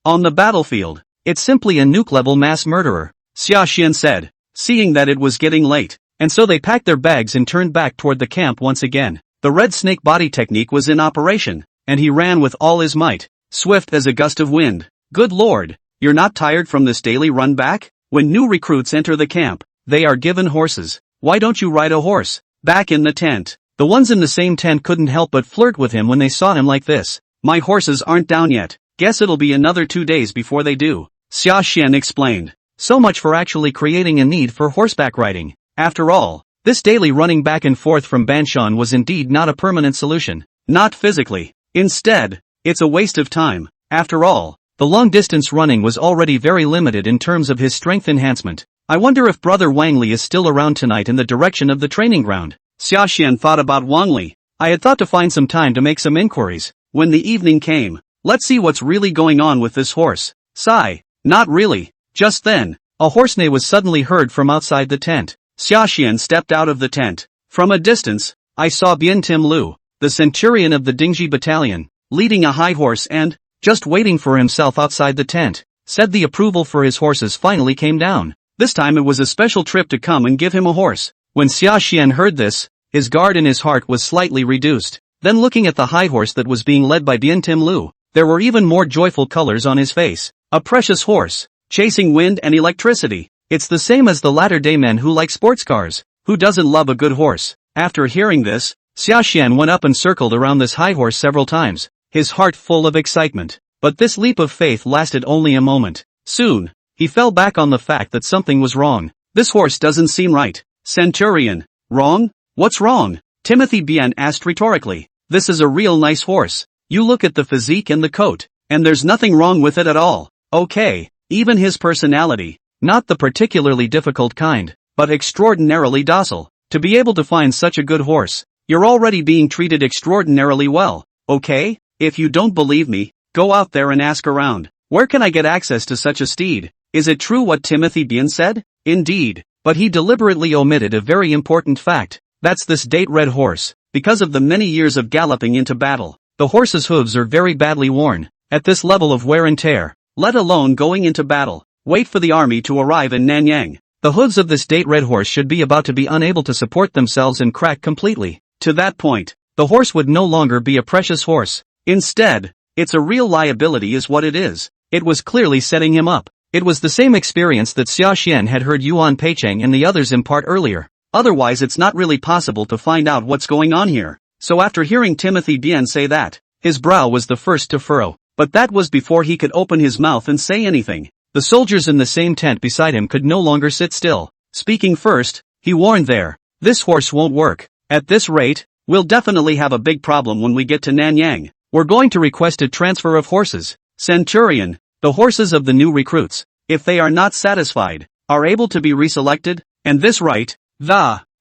on the battlefield, it's simply a nuke-level mass murderer, Sashan said, seeing that it was getting late, and so they packed their bags and turned back toward the camp once again. The red snake body technique was in operation, and he ran with all his might, swift as a gust of wind. Good lord, you're not tired from this daily run back? When new recruits enter the camp, they are given horses. Why don't you ride a horse? Back in the tent, the ones in the same tent couldn't help but flirt with him when they saw him like this. My horses aren't down yet. Guess it'll be another 2 days before they do, Sashan explained. So much for actually creating a need for horseback riding. After all, this daily running back and forth from Banshan was indeed not a permanent solution. Not physically. Instead, it's a waste of time. After all, the long-distance running was already very limited in terms of his strength enhancement. I wonder if Brother Wang Li is still around tonight in the direction of the training ground. Sashan thought about Wang Li. I had thought to find some time to make some inquiries. When the evening came, let's see what's really going on with this horse. Sigh. Not really. Just then, a horse neigh was suddenly heard from outside the tent. Sashan stepped out of the tent. From a distance, I saw Bien Tim Lu, the centurion of the Dingji battalion, leading a high horse and, just waiting for himself outside the tent, said the approval for his horses finally came down. This time it was a special trip to come and give him a horse. When Sashan heard this, his guard in his heart was slightly reduced. Then looking at the high horse that was being led by Bien Tim Lu, there were even more joyful colors on his face. A precious horse, chasing wind and electricity. It's the same as the latter-day men who like sports cars. Who doesn't love a good horse? After hearing this, Sashan went up and circled around this high horse several times, his heart full of excitement. But this leap of faith lasted only a moment. Soon, he fell back on the fact that something was wrong. This horse doesn't seem right. Centurion. Wrong? What's wrong? Timothy Bien asked rhetorically. This is a real nice horse. You look at the physique and the coat, and there's nothing wrong with it at all. Okay, even his personality, not the particularly difficult kind, but extraordinarily docile. To be able to find such a good horse, you're already being treated extraordinarily well, okay? If you don't believe me, go out there and ask around. Where can I get access to such a steed? Is it true what Timothy Bien said? Indeed, but he deliberately omitted a very important fact. That's this date red horse. Because of the many years of galloping into battle, the horse's hooves are very badly worn. At this level of wear and tear, let alone going into battle, wait for the army to arrive in Nanyang. The hooves of this date red horse should be about to be unable to support themselves and crack completely. To that point, the horse would no longer be a precious horse. Instead, it's a real liability is what it is. It was clearly setting him up. It was the same experience that Sashan had heard Yuan Peicheng and the others impart earlier. Otherwise it's not really possible to find out what's going on here. So after hearing Timothy Bien say that, his brow was the first to furrow. But that was before he could open his mouth and say anything. The soldiers in the same tent beside him could no longer sit still. Speaking first, he warned there, this horse won't work. At this rate, we'll definitely have a big problem when we get to Nanyang. We're going to request a transfer of horses. Centurion, the horses of the new recruits, if they are not satisfied, are able to be reselected, and this right,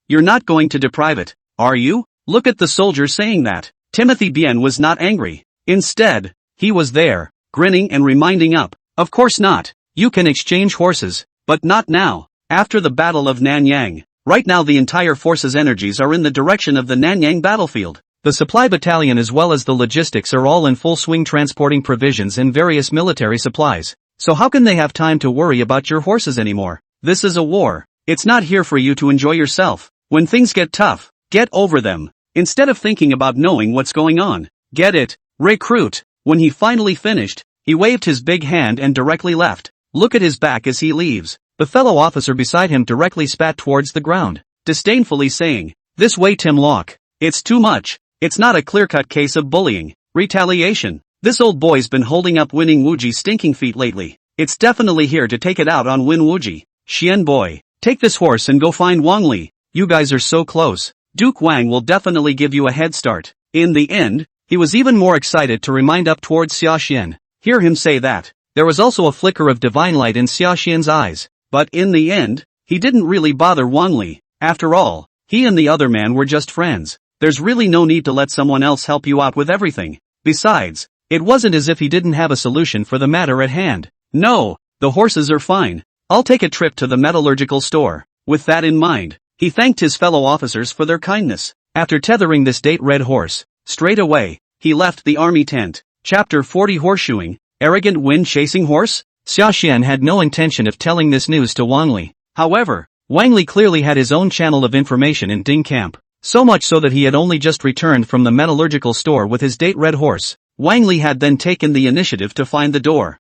you're not going to deprive it, are you? Look at the soldier saying that. Timothy Bien was not angry. Instead, he was there, grinning and reminding up, of course not. You can exchange horses, but not now. After the Battle of Nanyang, right now the entire force's energies are in the direction of the Nanyang battlefield. The supply battalion as well as the logistics are all in full swing transporting provisions and various military supplies. So how can they have time to worry about your horses anymore? This is a war. It's not here for you to enjoy yourself. When things get tough, get over them. Instead of thinking about knowing what's going on. Get it? Recruit. When he finally finished, he waved his big hand and directly left. Look at his back as he leaves. The fellow officer beside him directly spat towards the ground, disdainfully saying, this way Tim Locke. It's too much. It's not a clear-cut case of bullying. Retaliation. This old boy's been holding up Winning Wuji's stinking feet lately. It's definitely here to take it out on Win Wuji. Xian boy, take this horse and go find Wang Li. You guys are so close. Duke Wang will definitely give you a head start. In the end, he was even more excited to remind up towards Xiaxian. Hear him say that. There was also a flicker of divine light in Xiaxian's eyes. But in the end, he didn't really bother Wang Li. After all, he and the other man were just friends. There's really no need to let someone else help you out with everything. Besides, it wasn't as if he didn't have a solution for the matter at hand. No, the horses are fine. I'll take a trip to the metallurgical store. With that in mind, he thanked his fellow officers for their kindness. After tethering this date red horse, straight away, he left the army tent. Chapter 40 Horseshoeing, Arrogant Wind-Chasing Horse? Xiaxian had no intention of telling this news to Wang Li. However, Wang Li clearly had his own channel of information in Ding Camp. So much so that he had only just returned from the metallurgical store with his date red horse. Wang Li had then taken the initiative to find the door.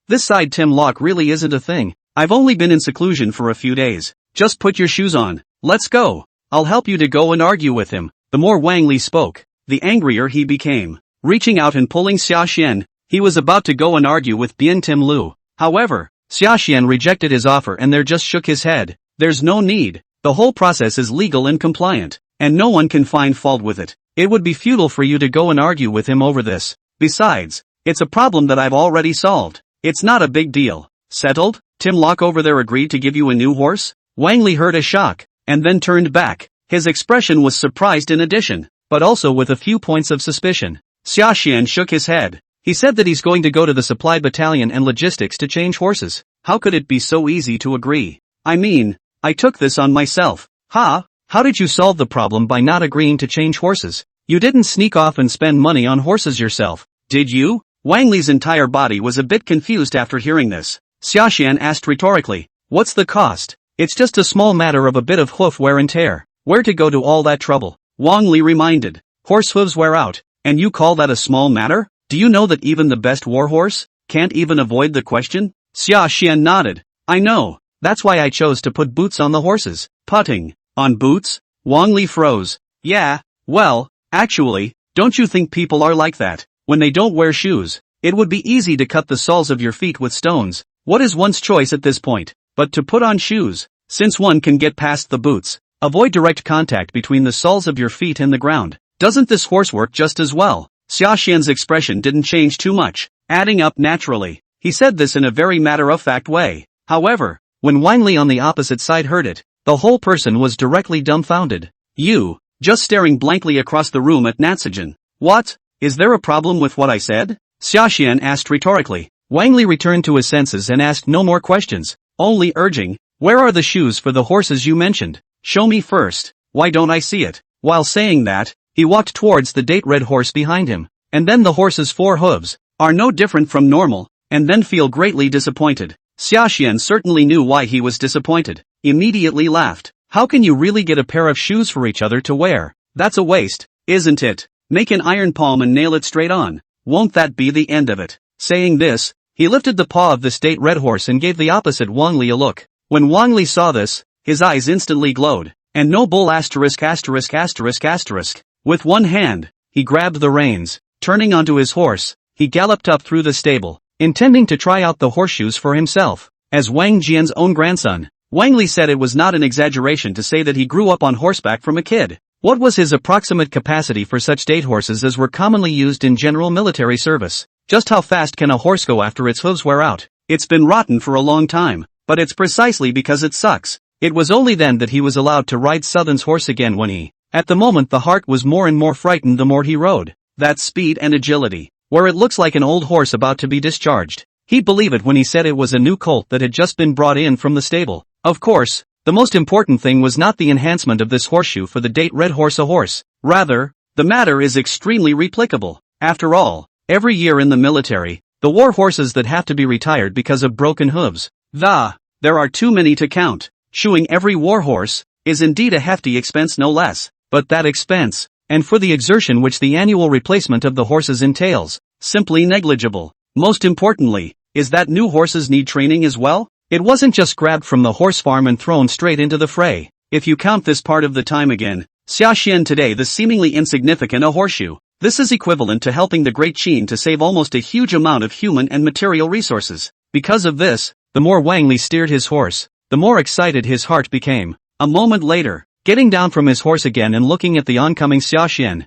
This side Tim Locke really isn't a thing. I've only been in seclusion for a few days. Just put your shoes on. Let's go. I'll help you to go and argue with him. The more Wang Li spoke, the angrier he became. Reaching out and pulling Xiaxian, he was about to go and argue with Bien Tim Lu. However, Xiaxian rejected his offer and there just shook his head. There's no need. The whole process is legal and compliant, and no one can find fault with it. It would be futile for you to go and argue with him over this. Besides, it's a problem that I've already solved. It's not a big deal. Settled? Tim Locke over there agreed to give you a new horse? Wang Li heard a shock, and then turned back. His expression was surprised in addition, but also with a few points of suspicion. Xiaxian shook his head. He said that he's going to go to the supply battalion and logistics to change horses. How could it be so easy to agree? I mean, I took this on myself. How did you solve the problem by not agreeing to change horses? You didn't sneak off and spend money on horses yourself, did you? Wang Li's entire body was a bit confused after hearing this. Xiaxian asked rhetorically, what's the cost? It's just a small matter of a bit of hoof wear and tear. Where to go to all that trouble? Wang Li reminded. Horse hooves wear out, and you call that a small matter? Do you know that even the best warhorse can't even avoid the question? Xiaxian nodded. I know. That's why I chose to put boots on the horses. Putting on boots? Wang Li froze. Yeah, well, actually, don't you think people are like that? When they don't wear shoes, it would be easy to cut the soles of your feet with stones. What is one's choice at this point, but to put on shoes, since one can get past the boots? Avoid direct contact between the soles of your feet and the ground. Doesn't this horse work just as well? Sashan's expression didn't change too much, adding up naturally. He said this in a very matter-of-fact way. However, when Wang Li on the opposite side heard it, the whole person was directly dumbfounded. You, just staring blankly across the room at Natsugen. What? Is there a problem with what I said? Sashan asked rhetorically. Wang Li returned to his senses and asked no more questions, only urging, where are the shoes for the horses you mentioned? Show me first. Why don't I see it? While saying that, he walked towards the date red horse behind him, and then the horse's 4 hooves are no different from normal, and then feel greatly disappointed. Sashan certainly knew why he was disappointed, immediately laughed. How can you really get a pair of shoes for each other to wear? That's a waste, isn't it? Make an iron palm and nail it straight on. Won't that be the end of it? Saying this, he lifted the paw of the state red horse and gave the opposite Wang Li a look. When Wang Li saw this, his eyes instantly glowed, and no bull asterisk. With one hand, he grabbed the reins. Turning onto his horse, he galloped up through the stable, intending to try out the horseshoes for himself. As Wang Jian's own grandson, Wang Li said it was not an exaggeration to say that he grew up on horseback from a kid. What was his approximate capacity for such date horses as were commonly used in general military service? Just how fast can a horse go after its hooves wear out? It's been rotten for a long time, but it's precisely because it sucks. It was only then that he was allowed to ride Southern's horse again when he, at the moment the heart was more and more frightened the more he rode. That speed and agility, where it looks like an old horse about to be discharged. He'd believe it when he said it was a new colt that had just been brought in from the stable. Of course, the most important thing was not the enhancement of this horseshoe for the date red horse a horse. Rather, the matter is extremely replicable. After all, every year in the military, the war horses that have to be retired because of broken hooves. There are too many to count. Shoeing every war horse is indeed a hefty expense no less. But that expense, and for the exertion which the annual replacement of the horses entails, simply negligible. Most importantly, is that new horses need training as well? It wasn't just grabbed from the horse farm and thrown straight into the fray. If you count this part of the time again, Sashan today the seemingly insignificant a horseshoe. This is equivalent to helping the great Qin to save almost a huge amount of human and material resources. Because of this, the more Wang Li steered his horse, the more excited his heart became. A moment later, getting down from his horse again and looking at the oncoming Sashan,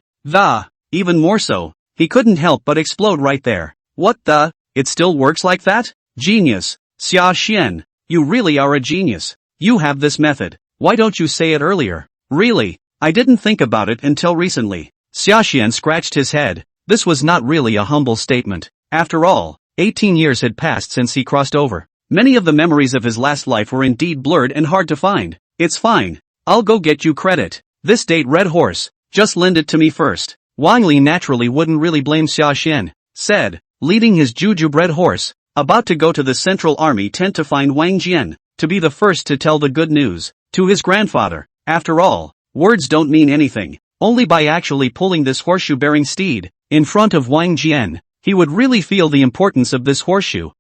even more so, he couldn't help but explode right there. What the? It still works like that? Genius. Sashan, you really are a genius. You have this method. Why don't you say it earlier? Really, I didn't think about it until recently. Sashan scratched his head. This was not really a humble statement. After all, 18 years had passed since he crossed over. Many of the memories of his last life were indeed blurred and hard to find. It's fine. I'll go get you credit. This date red horse, just lend it to me first. Wang Li naturally wouldn't really blame Sashan, said, leading his jujube red horse, about to go to the Central Army tent to find Wang Jian, to be the first to tell the good news to his grandfather. After all, words don't mean anything. Only by actually pulling this horseshoe-bearing steed in front of Wang Jian, he would really feel the importance of this horseshoe.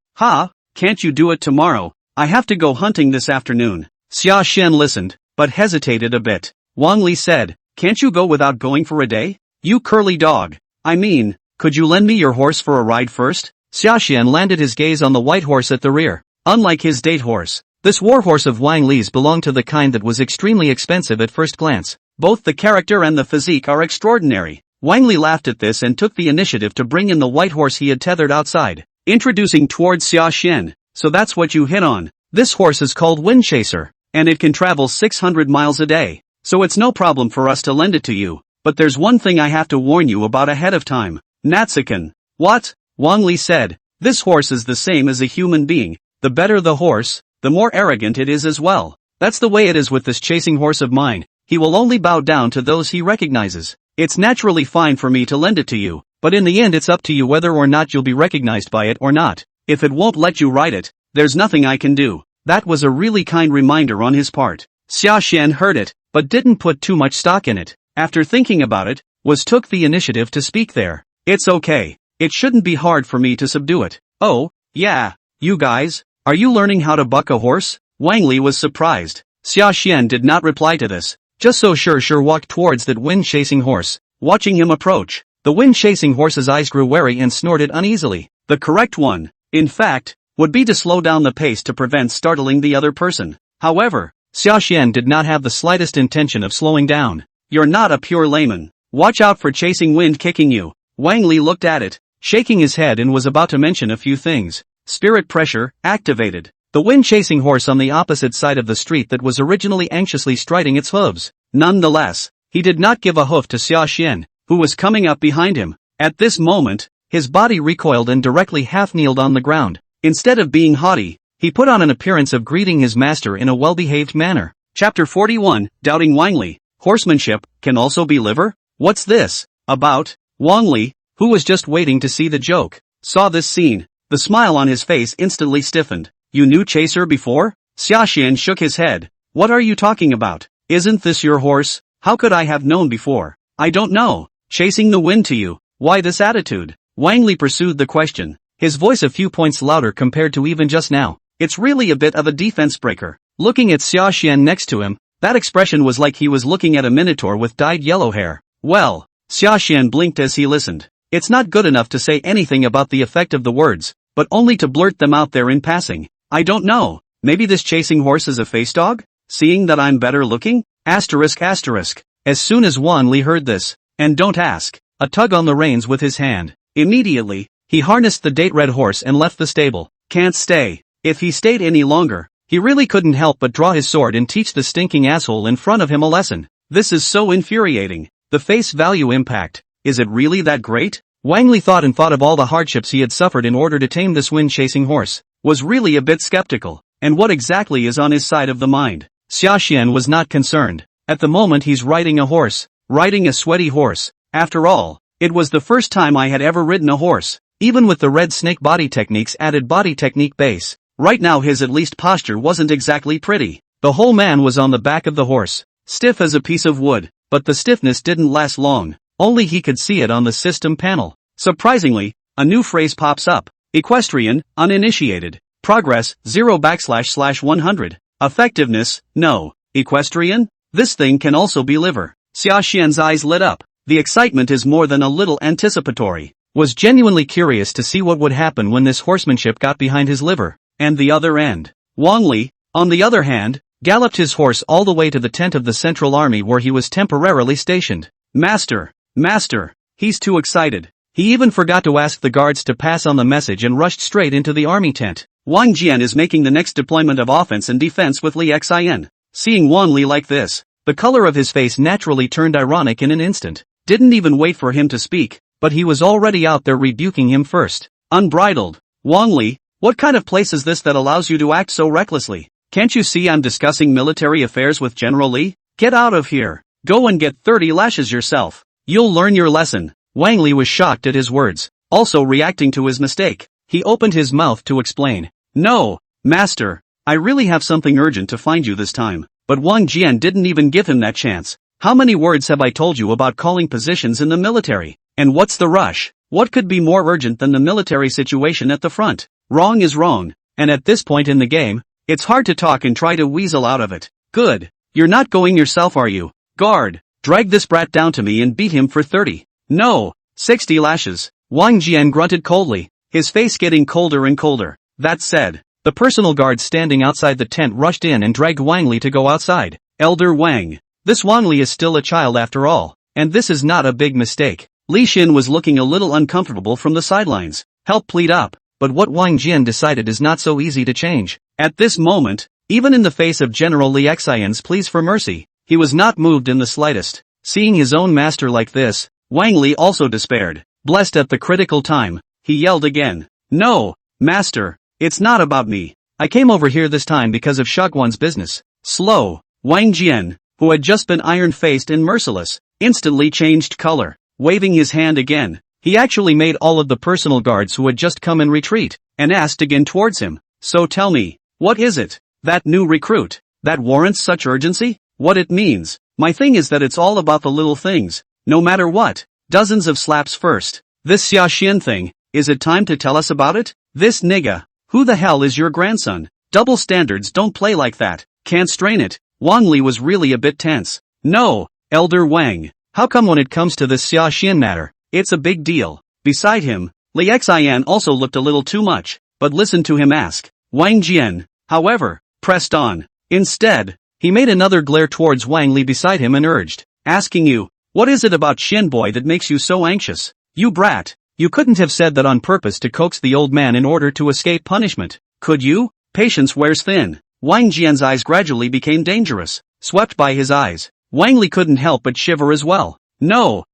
Can't you do it tomorrow? I have to go hunting this afternoon. Sashan listened, but hesitated a bit. Wang Li said, can't you go without going for a day? You curly dog. I mean, could you lend me your horse for a ride first? Sashan landed his gaze on the white horse at the rear. Unlike his date horse, this war horse of Wang Li's belonged to the kind that was extremely expensive at first glance. Both the character and the physique are extraordinary. Wang Li laughed at this and took the initiative to bring in the white horse he had tethered outside, introducing towards Sashan. So that's what you hit on. This horse is called Wind Chaser, and it can travel 600 miles a day. So it's no problem for us to lend it to you. But there's one thing I have to warn you about ahead of time. Natsugen. What? Wang Li said. This horse is the same as a human being. The better the horse, the more arrogant it is as well. That's the way it is with this chasing horse of mine. He will only bow down to those he recognizes. It's naturally fine for me to lend it to you, but in the end it's up to you whether or not you'll be recognized by it or not. If it won't let you ride it, there's nothing I can do. That was a really kind reminder on his part. Sashan heard it, but didn't put too much stock in it. After thinking about it, took the initiative to speak there. It's okay. It shouldn't be hard for me to subdue it. Oh, yeah. You guys, are you learning how to buck a horse? Wang Li was surprised. Sashan did not reply to this. Just so sure walked towards that wind-chasing horse. Watching him approach, the wind-chasing horse's eyes grew wary and snorted uneasily. The correct one, in fact, would be to slow down the pace to prevent startling the other person. However, Sashan did not have the slightest intention of slowing down. You're not a pure layman. Watch out for chasing wind kicking you. Wang Li looked at it, shaking his head and was about to mention a few things. Spirit pressure, activated. The wind-chasing horse on the opposite side of the street that was originally anxiously striding its hooves. Nonetheless, he did not give a hoof to Sashan, who was coming up behind him. At this moment, his body recoiled and directly half-kneeled on the ground. Instead of being haughty, he put on an appearance of greeting his master in a well-behaved manner. Chapter 41, Doubting Wang Li. Horsemanship can also be liver? What's this about? Wang Li, who was just waiting to see the joke, saw this scene. The smile on his face instantly stiffened. You knew Chaser before? Sashan shook his head. What are you talking about? Isn't this your horse? How could I have known before? I don't know. Chasing the wind to you. Why this attitude? Wang Li pursued the question, his voice a few points louder compared to even just now. It's really a bit of a defense breaker. Looking at Sashan next to him, that expression was like he was looking at a minotaur with dyed yellow hair. Well, Sashan blinked as he listened. It's not good enough to say anything about the effect of the words, but only to blurt them out there in passing. I don't know, maybe this chasing horse is a face dog? Seeing that I'm better looking? Asterisk. As soon as Wang Li heard this, and don't ask, a tug on the reins with his hand. Immediately, he harnessed the date red horse and left the stable. Can't stay. If he stayed any longer, he really couldn't help but draw his sword and teach the stinking asshole in front of him a lesson. This is so infuriating. The face value impact. Is it really that great? Wang Li thought of all the hardships he had suffered in order to tame this wind-chasing horse. Was really a bit skeptical. And what exactly is on his side of the mind? Sashan was not concerned. At the moment he's riding a horse. Riding a sweaty horse. After all, it was the first time I had ever ridden a horse. Even with the red snake body techniques added body technique base. Right now his at least posture wasn't exactly pretty. The whole man was on the back of the horse. Stiff as a piece of wood. But the stiffness didn't last long. Only he could see it on the system panel. Surprisingly, a new phrase pops up. Equestrian, uninitiated. Progress, 0/100. Effectiveness, no. Equestrian? This thing can also be liver. Sashan's eyes lit up. The excitement is more than a little anticipatory. Was genuinely curious to see what would happen when this horsemanship got behind his liver. And the other end. Wang Li, on the other hand, galloped his horse all the way to the tent of the Central Army where he was temporarily stationed. Master, he's too excited. He even forgot to ask the guards to pass on the message and rushed straight into the army tent. Wang Jian is making the next deployment of offense and defense with Ling'er. Seeing Wang Li like this, the color of his face naturally turned ironic in an instant. Didn't even wait for him to speak, but he was already out there rebuking him first. Unbridled. Wang Li, what kind of place is this that allows you to act so recklessly? Can't you see I'm discussing military affairs with General Li? Get out of here. Go and get 30 lashes yourself. You'll learn your lesson. Wang Li was shocked at his words, also reacting to his mistake. He opened his mouth to explain. No, master, I really have something urgent to find you this time. But Wang Jian didn't even give him that chance. How many words have I told you about calling positions in the military? And what's the rush? What could be more urgent than the military situation at the front? Wrong is wrong, and at this point in the game, it's hard to talk and try to weasel out of it. Good. You're not going yourself, are you? Guard, drag this brat down to me and beat him for 30. No, 60 lashes. Wang Jian grunted coldly, his face getting colder and colder. That said, the personal guards standing outside the tent rushed in and dragged Wang Li to go outside. Elder Wang. This Wang Li is still a child after all, and this is not a big mistake. Li Xin was looking a little uncomfortable from the sidelines. Help plead up, but what Wang Jian decided is not so easy to change. At this moment, even in the face of General Ling'er's pleas for mercy, he was not moved in the slightest. Seeing his own master like this, Wang Li also despaired. Blessed at the critical time, he yelled again. No, master, it's not about me. I came over here this time because of Shagwan's business. Slow. Wang Jian, who had just been iron-faced and merciless, instantly changed color. Waving his hand again, he actually made all of the personal guards who had just come in retreat, and asked again towards him. So tell me, what is it? That new recruit, that warrants such urgency? What it means? My thing is that it's all about the little things. No matter what, dozens of slaps first. This Sashan thing, is it time to tell us about it? This nigga, who the hell is your grandson? Double standards don't play like that. Can't strain it. Wang Li was really a bit tense. No, Elder Wang, how come when it comes to this Sashan matter, it's a big deal? Beside him, Ling'er also looked a little too much, but listened to him ask. Wang Jian, however, pressed on. Instead, he made another glare towards Wang Li beside him and urged. Asking you, what is it about Shin boy that makes you so anxious? You brat. You couldn't have said that on purpose to coax the old man in order to escape punishment, could you? Patience wears thin. Wang Jian's eyes gradually became dangerous, swept by his eyes. Wang Li couldn't help but shiver as well. No,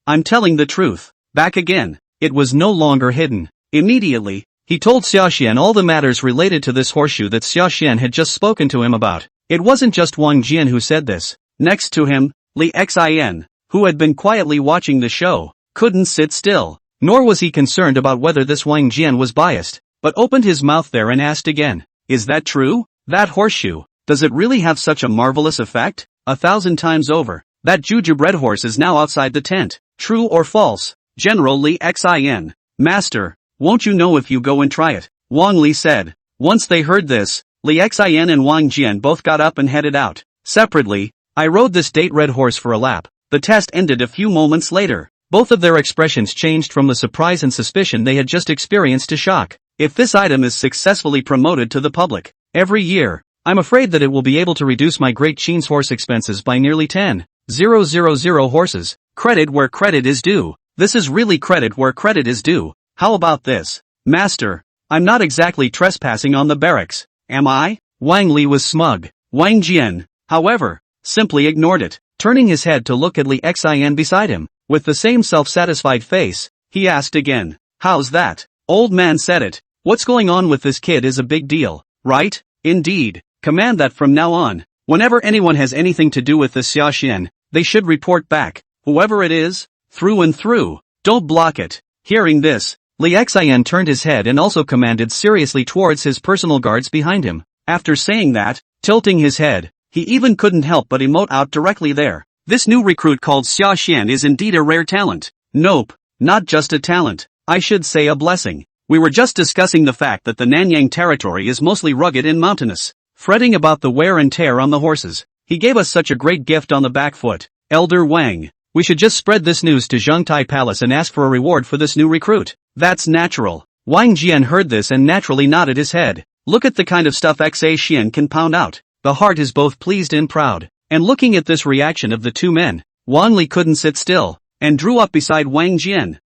I'm telling the truth. Back again. It was no longer hidden. Immediately, he told Sashan all the matters related to this horseshoe that Sashan had just spoken to him about. It wasn't just Wang Jian who said this. Next to him, Li Xin, who had been quietly watching the show, couldn't sit still. Nor was he concerned about whether this Wang Jian was biased, but opened his mouth there and asked again. Is that true? That horseshoe, does it really have such a marvelous effect? 1,000 times over. That jujube red horse is now outside the tent. True or false? General Li Xin. Master, won't you know if you go and try it? Wang Li said. Once they heard this, Li Xin and Wang Jian both got up and headed out. Separately, I rode this date red horse for a lap. The test ended a few moments later. Both of their expressions changed from the surprise and suspicion they had just experienced to shock. If this item is successfully promoted to the public every year, I'm afraid that it will be able to reduce my great Qin's horse expenses by nearly 10,000 horses. Credit where credit is due. This is really credit where credit is due. How about this? Master, I'm not exactly trespassing on the barracks, am I? Wang Li was smug. Wang Jian, however, simply ignored it, turning his head to look at Li Xin beside him. With the same self-satisfied face, he asked again. How's that? Old man said it. What's going on with this kid is a big deal, right? Indeed. Command that from now on, whenever anyone has anything to do with this Sashan, they should report back, whoever it is, through and through. Don't block it. Hearing this, Li Xin turned his head and also commanded seriously towards his personal guards behind him. After saying that, tilting his head, he even couldn't help but emote out directly there. This new recruit called Sashan is indeed a rare talent. Nope, not just a talent, I should say a blessing. We were just discussing the fact that the Nanyang territory is mostly rugged and mountainous. Fretting about the wear and tear on the horses. He gave us such a great gift on the back foot. Elder Wang, we should just spread this news to Zhengtai Palace and ask for a reward for this new recruit. That's natural. Wang Jian heard this and naturally nodded his head. Look at the kind of stuff Xian can pound out. The heart is both pleased and proud. And looking at this reaction of the two men, Wang Li couldn't sit still, and drew up beside Wang Jian.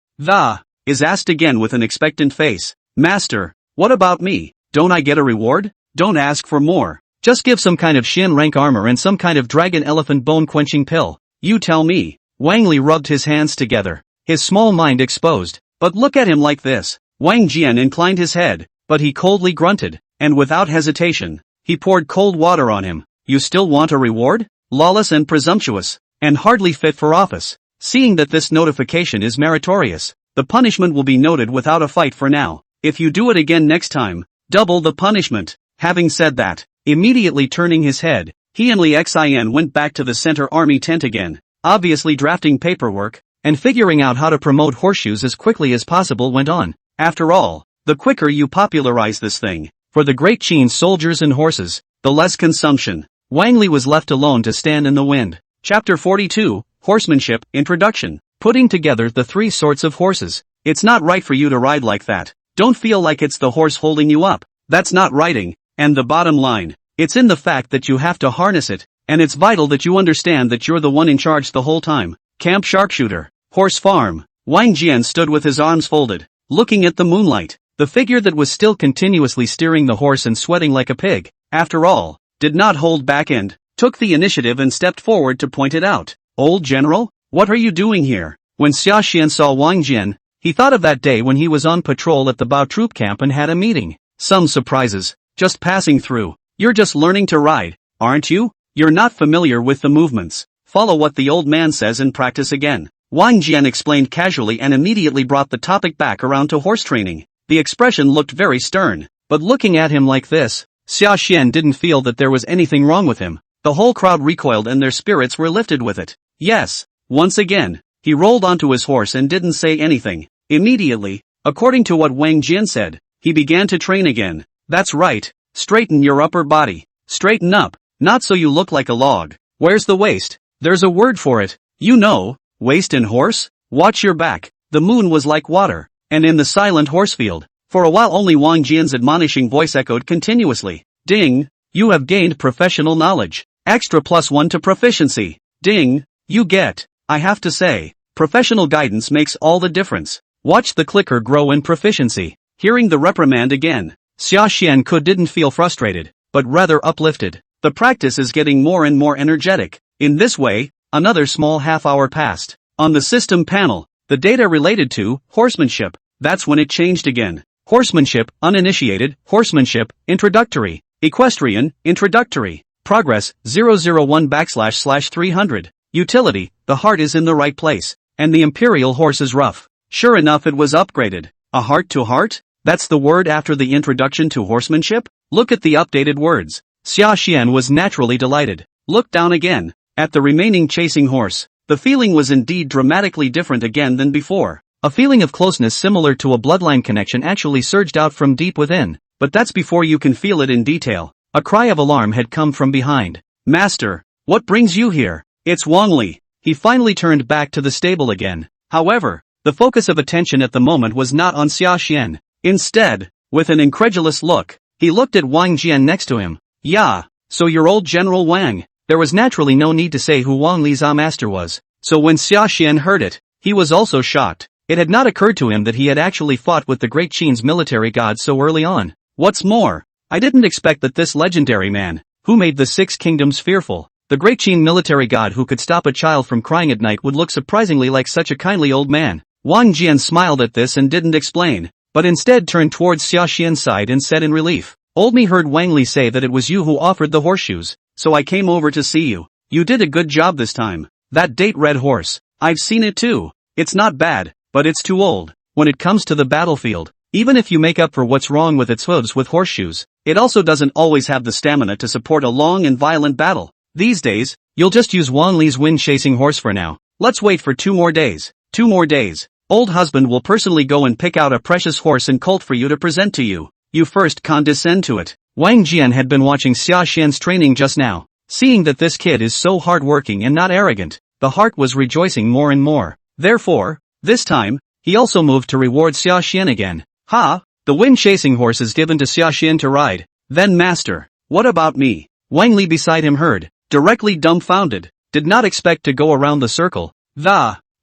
Is asked again with an expectant face. Master, what about me? Don't I get a reward? Don't ask for more. Just give some kind of Shin rank armor and some kind of dragon elephant bone quenching pill. You tell me. Wang Li rubbed his hands together, his small mind exposed. But look at him like this. Wang Jian inclined his head, but he coldly grunted, and without hesitation, he poured cold water on him. You still want a reward? Lawless and presumptuous, and hardly fit for office. Seeing that this notification is meritorious, the punishment will be noted without a fight for now. If you do it again next time, double the punishment. Having said that, immediately turning his head, he and Li Xin went back to the center army tent again, obviously drafting paperwork, and figuring out how to promote horseshoes as quickly as possible went on. After all, the quicker you popularize this thing, for the great Qin soldiers and horses, the less consumption. Wang Li was left alone to stand in the wind. Chapter 42, Horsemanship, Introduction. Putting together the three sorts of horses. It's not right for you to ride like that. Don't feel like it's the horse holding you up. That's not riding, and the bottom line, it's in the fact that you have to harness it, and it's vital that you understand that you're the one in charge the whole time. Camp Sharpshooter. Horse Farm. Wang Jian stood with his arms folded, looking at the moonlight. The figure that was still continuously steering the horse and sweating like a pig, after all, did not hold back and took the initiative and stepped forward to point it out. Old General, what are you doing here? When Sashan saw Wang Jian, he thought of that day when he was on patrol at the Bao troop camp and had a meeting. Some surprises, just passing through. You're just learning to ride, aren't you? You're not familiar with the movements. Follow what the old man says and practice again. Wang Jian explained casually and immediately brought the topic back around to horse training. The expression looked very stern, but looking at him like this, Sashan didn't feel that there was anything wrong with him. The whole crowd recoiled and their spirits were lifted with it. Yes, once again, he rolled onto his horse and didn't say anything. Immediately, according to what Wang Jian said, he began to train again. That's right, straighten your upper body. Straighten up, not so you look like a log. Where's the waist? There's a word for it. You know, waist in horse? Watch your back. The moon was like water, and in the silent horsefield, for a while only Wang Jian's admonishing voice echoed continuously. Ding, you have gained professional knowledge. Extra +1 to proficiency. Ding, you get. I have to say, Professional guidance makes all the difference. Watch the clicker grow in proficiency. Hearing the reprimand again, Sashan didn't feel frustrated, but rather uplifted. The practice is getting more and more energetic. In this way, another small half-hour passed. On the system panel, the data related to horsemanship. That's when it changed again. Horsemanship, uninitiated, horsemanship, introductory, equestrian, introductory, progress, 001/300, utility, the heart is in the right place, and the imperial horse is rough. Sure enough, it was upgraded. A heart to heart? That's the word after the introduction to horsemanship? Look at the updated words. Sashan was naturally delighted. Look down again, at the remaining chasing horse. The feeling was indeed dramatically different again than before. A feeling of closeness similar to a bloodline connection actually surged out from deep within, but that's before you can feel it in detail. A cry of alarm had come from behind. Master, what brings you here? It's Wangli. He finally turned back to the stable again. However, the focus of attention at the moment was not on Sashan. Instead, with an incredulous look, he looked at Wang Jian next to him. Yeah, so your old General Wang. There was naturally no need to say who Wang Li's master was, so when Sashan heard it, he was also shocked. It had not occurred to him that he had actually fought with the great Qin's military god so early on. What's more, I didn't expect that this legendary man, who made the Six Kingdoms fearful, the great Qin military god who could stop a child from crying at night, would look surprisingly like such a kindly old man. Wang Jian smiled at this and didn't explain, but instead turned towards Sashan's side and said in relief, Old me heard Wang Li say that it was you who offered the horseshoes, so I came over to see you. You did a good job this time. That date red horse, I've seen it too. It's not bad, but it's too old. When it comes to the battlefield, even if you make up for what's wrong with its hooves with horseshoes, it also doesn't always have the stamina to support a long and violent battle. These days, you'll just use Wang Li's wind-chasing horse for now. Let's wait for 2 more days. 2 more days. Old husband will personally go and pick out a precious horse and colt for you to present to you. You first condescend to it. Wang Jian had been watching Sashan's training just now. Seeing that this kid is so hardworking and not arrogant, the heart was rejoicing more and more. Therefore, this time, he also moved to reward Sashan again. Ha! The wind-chasing horse is given to Sashan to ride. Then master, what about me? Wang Li beside him heard, directly dumbfounded, did not expect to go around the circle.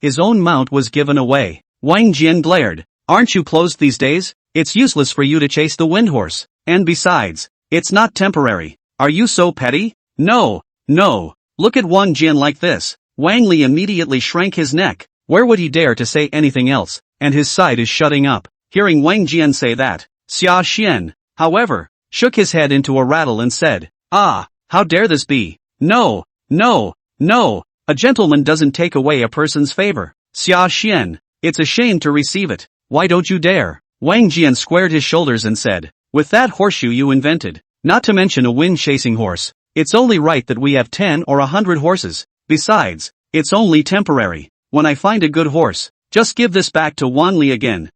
His own mount was given away. Wang Jian glared. Aren't you closed these days? It's useless for you to chase the wind horse. And besides, it's not temporary. Are you so petty? No. Look at Wang Jian like this. Wang Li immediately shrank his neck. Where would he dare to say anything else? And his side is shutting up. Hearing Wang Jian say that, Sashan, however, shook his head into a rattle and said, how dare this be? No. A gentleman doesn't take away a person's favor. Sashan, it's a shame to receive it. Why don't you dare? Wang Jian squared his shoulders and said, with that horseshoe you invented, not to mention a wind-chasing horse, it's only right that we have 10 or 100 horses. Besides, it's only temporary. When I find a good horse, just give this back to Wang Li again.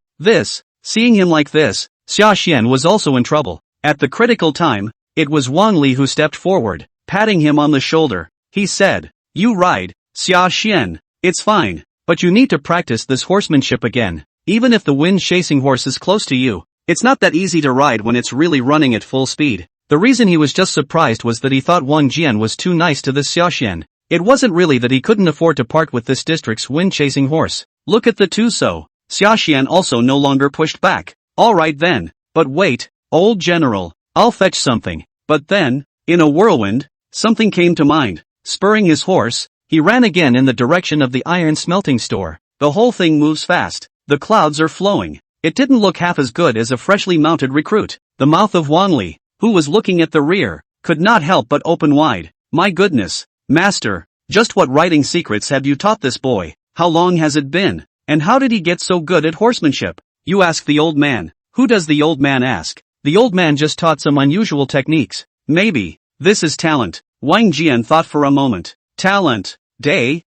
Seeing him like this, Sashan was also in trouble. At the critical time, it was Wang Li who stepped forward, patting him on the shoulder. He said, you ride, Sashan, it's fine, but you need to practice this horsemanship again. Even if the wind-chasing horse is close to you, it's not that easy to ride when it's really running at full speed. The reason he was just surprised was that he thought Wang Jian was too nice to this Sashan. It wasn't really that he couldn't afford to part with this district's wind-chasing horse. Look at the two so. Sashan also no longer pushed back. Alright then, but wait, old general, I'll fetch something. But then, in a whirlwind, something came to mind. Spurring his horse, he ran again in the direction of the iron smelting store. The whole thing moves fast. The clouds are flowing. It didn't look half as good as a freshly mounted recruit. The mouth of Wang Li, who was looking at the rear, could not help but open wide. My goodness, master, just what riding secrets have you taught this boy? How long has it been? And how did he get so good at horsemanship? You ask the old man. Who does the old man ask? The old man just taught some unusual techniques. Maybe, this is talent. Wang Jian thought for a moment. Talent?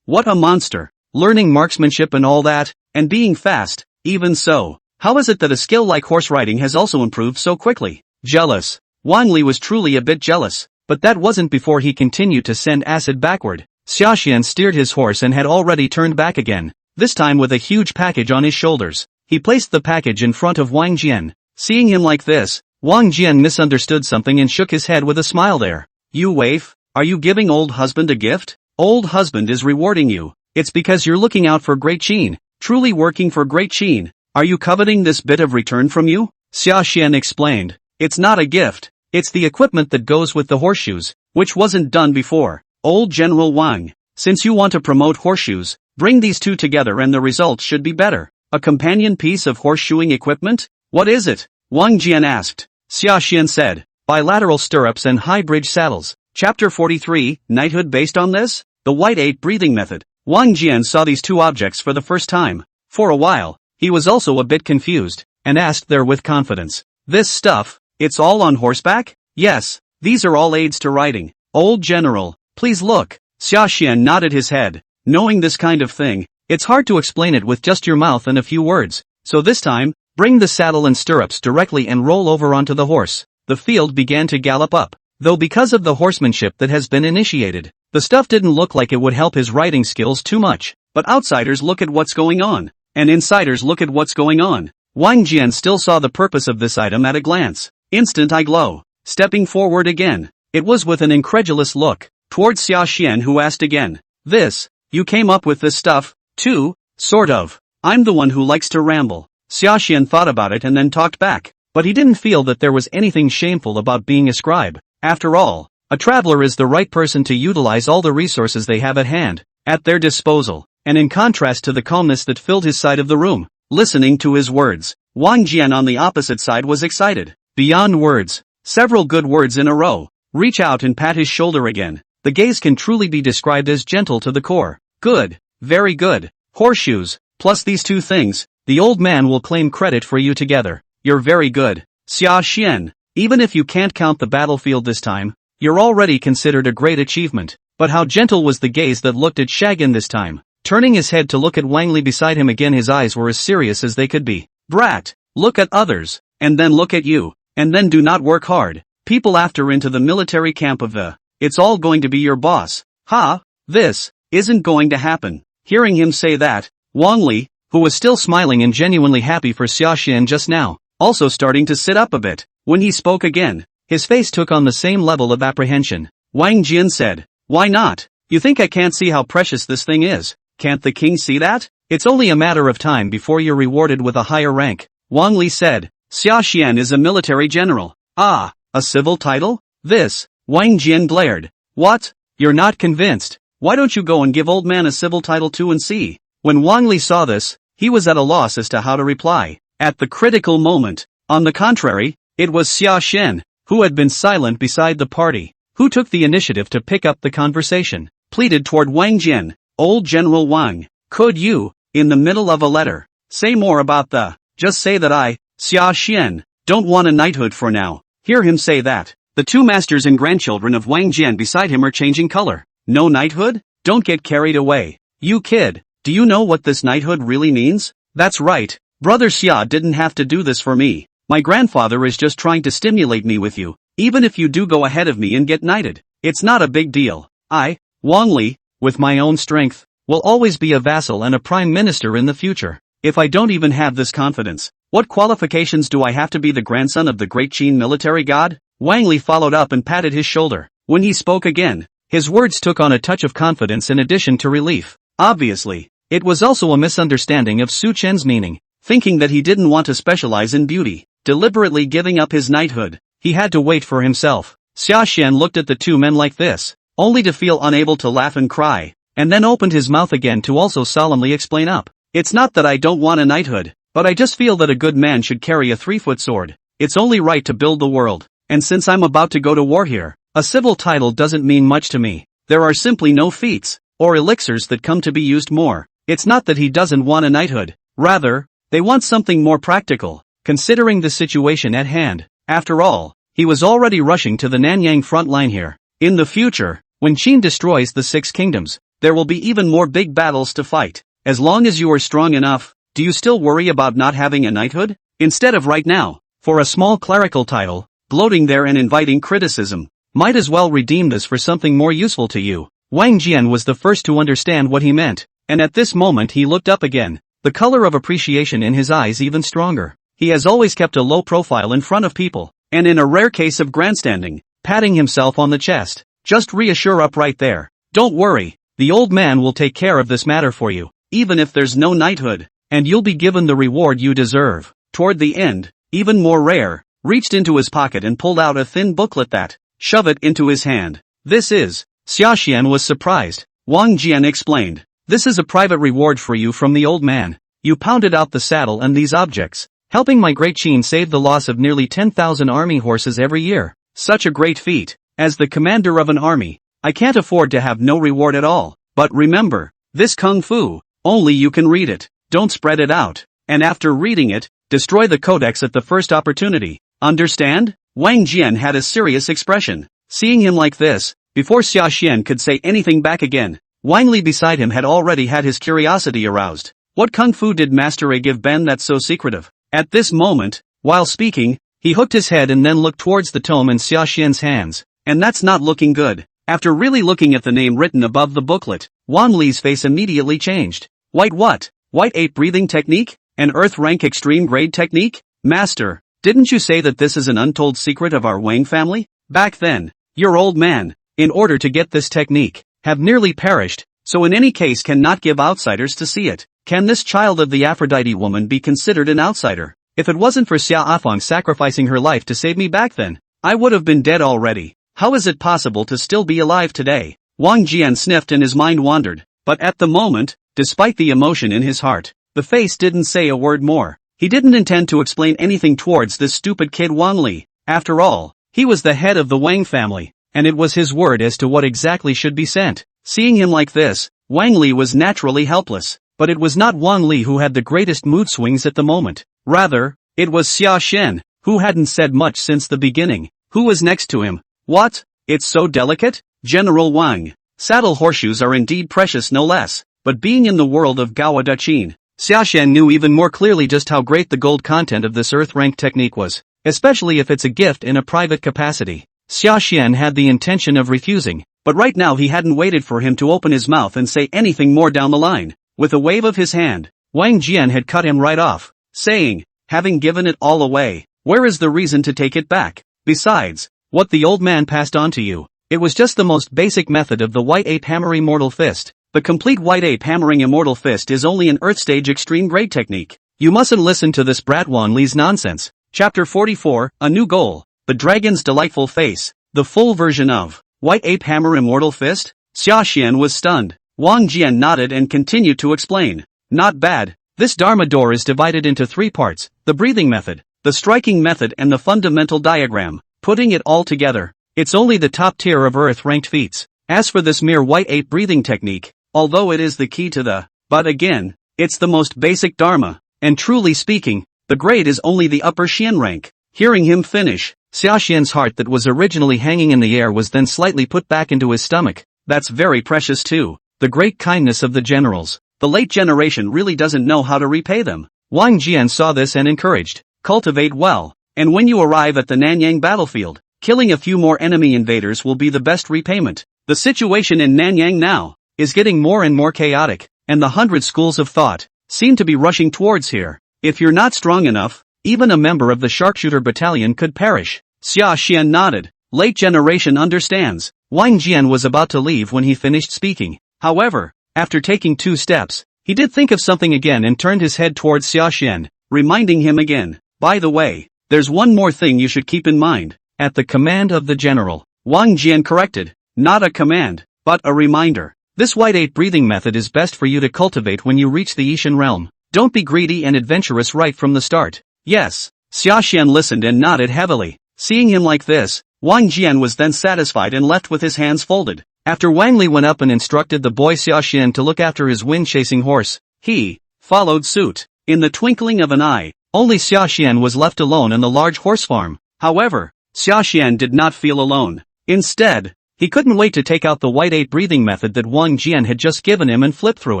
What a monster. Learning marksmanship and all that, and being fast, even so. How is it that a skill like horse riding has also improved so quickly? Jealous. Wang Li was truly a bit jealous, but that wasn't before he continued to send acid backward. Sashan steered his horse and had already turned back again, this time with a huge package on his shoulders. He placed the package in front of Wang Jian. Seeing him like this, Wang Jian misunderstood something and shook his head with a smile there. You waif, are you giving old husband a gift? Old husband is rewarding you. It's because you're looking out for Great Qin, truly working for Great Qin. Are you coveting this bit of return from you? Sashan explained. It's not a gift. It's the equipment that goes with the horseshoes, which wasn't done before. Old General Wang, since you want to promote horseshoes, bring these two together and the results should be better. A companion piece of horseshoeing equipment? What is it? Wang Jian asked. Sashan said, bilateral stirrups and high bridge saddles. Chapter 43, Knighthood based on this? The White 8 breathing method. Wang Jian saw these two objects for the first time. For a while, he was also a bit confused, and asked there with confidence. This stuff, it's all on horseback? Yes, these are all aids to riding. Old General, please look. Sashan nodded his head. Knowing this kind of thing, it's hard to explain it with just your mouth and a few words. So this time, bring the saddle and stirrups directly and roll over onto the horse. The field began to gallop up. Though because of the horsemanship that has been initiated, the stuff didn't look like it would help his riding skills too much. But outsiders look at what's going on, and insiders look at what's going on. Wang Jian still saw the purpose of this item at a glance. Instant eye glow. Stepping forward again. It was with an incredulous look, towards Sashan who asked again. This, you came up with this stuff, too? Sort of. I'm the one who likes to ramble. Sashan thought about it and then talked back. But he didn't feel that there was anything shameful about being a scribe. After all, a traveler is the right person to utilize all the resources they have at hand, at their disposal, and in contrast to the calmness that filled his side of the room, listening to his words, Wang Jian on the opposite side was excited. Beyond words, several good words in a row. Reach out and pat his shoulder again. The gaze can truly be described as gentle to the core. Good, very good. Horseshoes, plus these two things, the old man will claim credit for you together. You're very good. Sashan, even if you can't count the battlefield this time, you're already considered a great achievement. But how gentle was the gaze that looked at Shagan this time? Turning his head to look at Wang Li beside him again, his eyes were as serious as they could be. Brat, look at others, and then look at you, and then do not work hard. People after into the military camp of the, it's all going to be your boss. Ha, this isn't going to happen. Hearing him say that, Wang Li, who was still smiling and genuinely happy for Sashan just now, also starting to sit up a bit. When he spoke again, his face took on the same level of apprehension. Wang Jian said, why not? You think I can't see how precious this thing is? Can't the king see that? It's only a matter of time before you're rewarded with a higher rank. Wang Li said, Sashan is a military general. Ah, a civil title? This, Wang Jian glared. What? You're not convinced? Why don't you go and give old man a civil title too and see? When Wang Li saw this, he was at a loss as to how to reply. At the critical moment, on the contrary, it was Sashan, who had been silent beside the party, who took the initiative to pick up the conversation, pleaded toward Wang Jian. Old General Wang, could you, in the middle of a letter, say more about the, just say that I, Sashan, don't want a knighthood for now. Hear him say that. The two masters and grandchildren of Wang Jian beside him are changing color. No knighthood? Don't get carried away. You kid, do you know what this knighthood really means? That's right, Brother Xia didn't have to do this for me. My grandfather is just trying to stimulate me with you. Even if you do go ahead of me and get knighted, it's not a big deal. I, Wang Li, with my own strength, will always be a vassal and a prime minister in the future. If I don't even have this confidence, what qualifications do I have to be the grandson of the great Qin military god? Wang Li followed up and patted his shoulder. When he spoke again, his words took on a touch of confidence in addition to relief. Obviously, it was also a misunderstanding of Su Chen's meaning, thinking that he didn't want to specialize in beauty, deliberately giving up his knighthood. He had to wait for himself. Sashan looked at the two men like this, only to feel unable to laugh and cry, and then opened his mouth again to also solemnly explain up. It's not that I don't want a knighthood, but I just feel that a good man should carry a 3-foot sword. It's only right to build the world, and since I'm about to go to war here, a civil title doesn't mean much to me. There are simply no feats, or elixirs that come to be used more. It's not that he doesn't want a knighthood, rather, they want something more practical, considering the situation at hand. After all, he was already rushing to the Nanyang front line here. In the future, when Qin destroys the 6 kingdoms, there will be even more big battles to fight. As long as you are strong enough, do you still worry about not having a knighthood? Instead of right now, for a small clerical title, gloating there and inviting criticism, might as well redeem this for something more useful to you. Wang Jian was the first to understand what he meant, and at this moment he looked up again, the color of appreciation in his eyes even stronger. He has always kept a low profile in front of people, and in a rare case of grandstanding, patting himself on the chest. Just reassure up right there. Don't worry, The old man will take care of this matter for you, even if there's no knighthood, and you'll be given the reward you deserve. Toward the end, even more rare, reached into his pocket and pulled out a thin booklet that, shove it into his hand. This is, Sashan was surprised. Wang Jian explained. This is a private reward for you from the old man. You pounded out the saddle and these objects, helping my great Qin save the loss of nearly 10,000 army horses every year. Such a great feat. As the commander of an army, I can't afford to have no reward at all. But remember, this kung fu, only you can read it. Don't spread it out. And after reading it, destroy the codex at the first opportunity. Understand? Wang Jian had a serious expression. Seeing him like this, before Sashan could say anything back again, Wang Li beside him had already had his curiosity aroused. What kung fu did Master A give Ben that's so secretive? At this moment, while speaking, he hooked his head and then looked towards the tome in Sashan's hands. And that's not looking good. After really looking at the name written above the booklet, Wang Li's face immediately changed. White what? White ape breathing technique? An earth rank extreme grade technique? Master, didn't you say that this is an untold secret of our Wang family? Back then, your old man, in order to get this technique, have nearly perished, so in any case cannot give outsiders to see it. Can this child of the Aphrodite woman be considered an outsider? If it wasn't for Xia Afang sacrificing her life to save me back then, I would have been dead already. How is it possible to still be alive today? Wang Jian sniffed and his mind wandered, but at the moment, despite the emotion in his heart, the face didn't say a word more. He didn't intend to explain anything towards this stupid kid Wang Li. After all, he was the head of the Wang family, and it was his word as to what exactly should be sent. Seeing him like this, Wang Li was naturally helpless, but it was not Wang Li who had the greatest mood swings at the moment. Rather, it was Sashan, who hadn't said much since the beginning. Who was next to him? What? It's so delicate? General Wang. Saddle horseshoes are indeed precious no less, but being in the world of Gao Daqin, Sashan knew even more clearly just how great the gold content of this earth rank technique was, especially if it's a gift in a private capacity. Sashan had the intention of refusing, but right now he hadn't waited for him to open his mouth and say anything more down the line. With a wave of his hand, Wang Jian had cut him right off, saying, having given it all away, where is the reason to take it back? Besides, what the old man passed on to you, it was just the most basic method of the White Ape Hammer Immortal Fist. The complete White Ape Hammering Immortal Fist is only an Earth Stage extreme grade technique. You mustn't listen to this brat Wang Li's nonsense. Chapter 44, A New Goal. The Dragon's Delightful Face. The full version of White Ape Hammer Immortal Fist? Sashan was stunned. Wang Jian nodded and continued to explain. Not bad. This Dharma door is divided into 3 parts, the breathing method, the striking method and the fundamental diagram. Putting it all together, it's only the top tier of Earth-ranked feats. As for this mere White Ape breathing technique, although it is the key to the, but again, it's the most basic Dharma, and truly speaking, the grade is only the upper Xian rank. Hearing him finish, Xiaxian's heart that was originally hanging in the air was then slightly put back into his stomach. That's very precious too. The great kindness of the generals. The late generation really doesn't know how to repay them. Wang Jian saw this and encouraged. Cultivate well. And when you arrive at the Nanyang battlefield, killing a few more enemy invaders will be the best repayment. The situation in Nanyang now is getting more and more chaotic, and the 100 schools of thought seem to be rushing towards here. If you're not strong enough, even a member of the sharpshooter battalion could perish. Xia Xian nodded. Late generation understands. Wang Jian was about to leave when he finished speaking. However, after taking 2 steps, he did think of something again and turned his head towards Sashan, reminding him again. By the way, there's one more thing you should keep in mind. At the command of the general, Wang Jian corrected. Not a command, but a reminder. This White Ape breathing method is best for you to cultivate when you reach the Ishan realm. Don't be greedy and adventurous right from the start. Yes. Sashan listened and nodded heavily. Seeing him like this, Wang Jian was then satisfied and left with his hands folded. After Wang Li went up and instructed the boy Sashan to look after his wind-chasing horse, he followed suit. In the twinkling of an eye, only Sashan was left alone in the large horse farm. However, Sashan did not feel alone. Instead, he couldn't wait to take out the White Ape breathing method that Wang Jian had just given him and flip through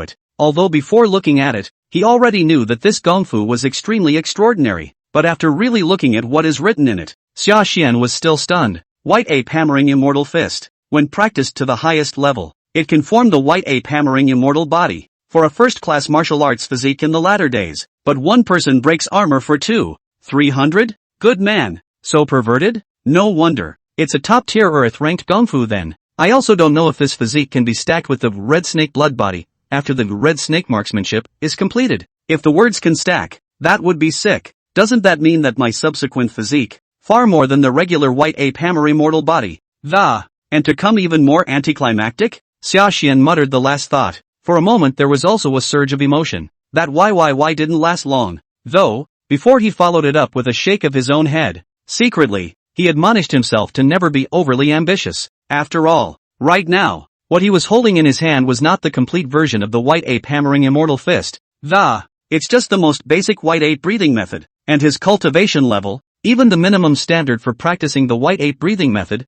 it. Although before looking at it, he already knew that this gongfu was extremely extraordinary. But after really looking at what is written in it, Sashan was still stunned. White Ape Hammering Immortal Fist. When practiced to the highest level, it can form the White Ape Hammering Immortal Body for a first-class martial arts physique in the latter days. But one person breaks armor for 200? Good man. So perverted? No wonder. It's a top-tier Earth-ranked gongfu then. I also don't know if this physique can be stacked with the red snake blood body, after the red snake marksmanship is completed. If the words can stack, that would be sick. Doesn't that mean that my subsequent physique, far more than the regular white ape hammer immortal body, and to come even more anticlimactic? Sashan muttered the last thought. For a moment there was also a surge of emotion. That why didn't last long, though, before he followed it up with a shake of his own head. Secretly, he admonished himself to never be overly ambitious. After all, right now, what he was holding in his hand was not the complete version of the white ape hammering immortal fist. It's just the most basic white ape breathing method, and his cultivation level, even the minimum standard for practicing the white ape breathing method,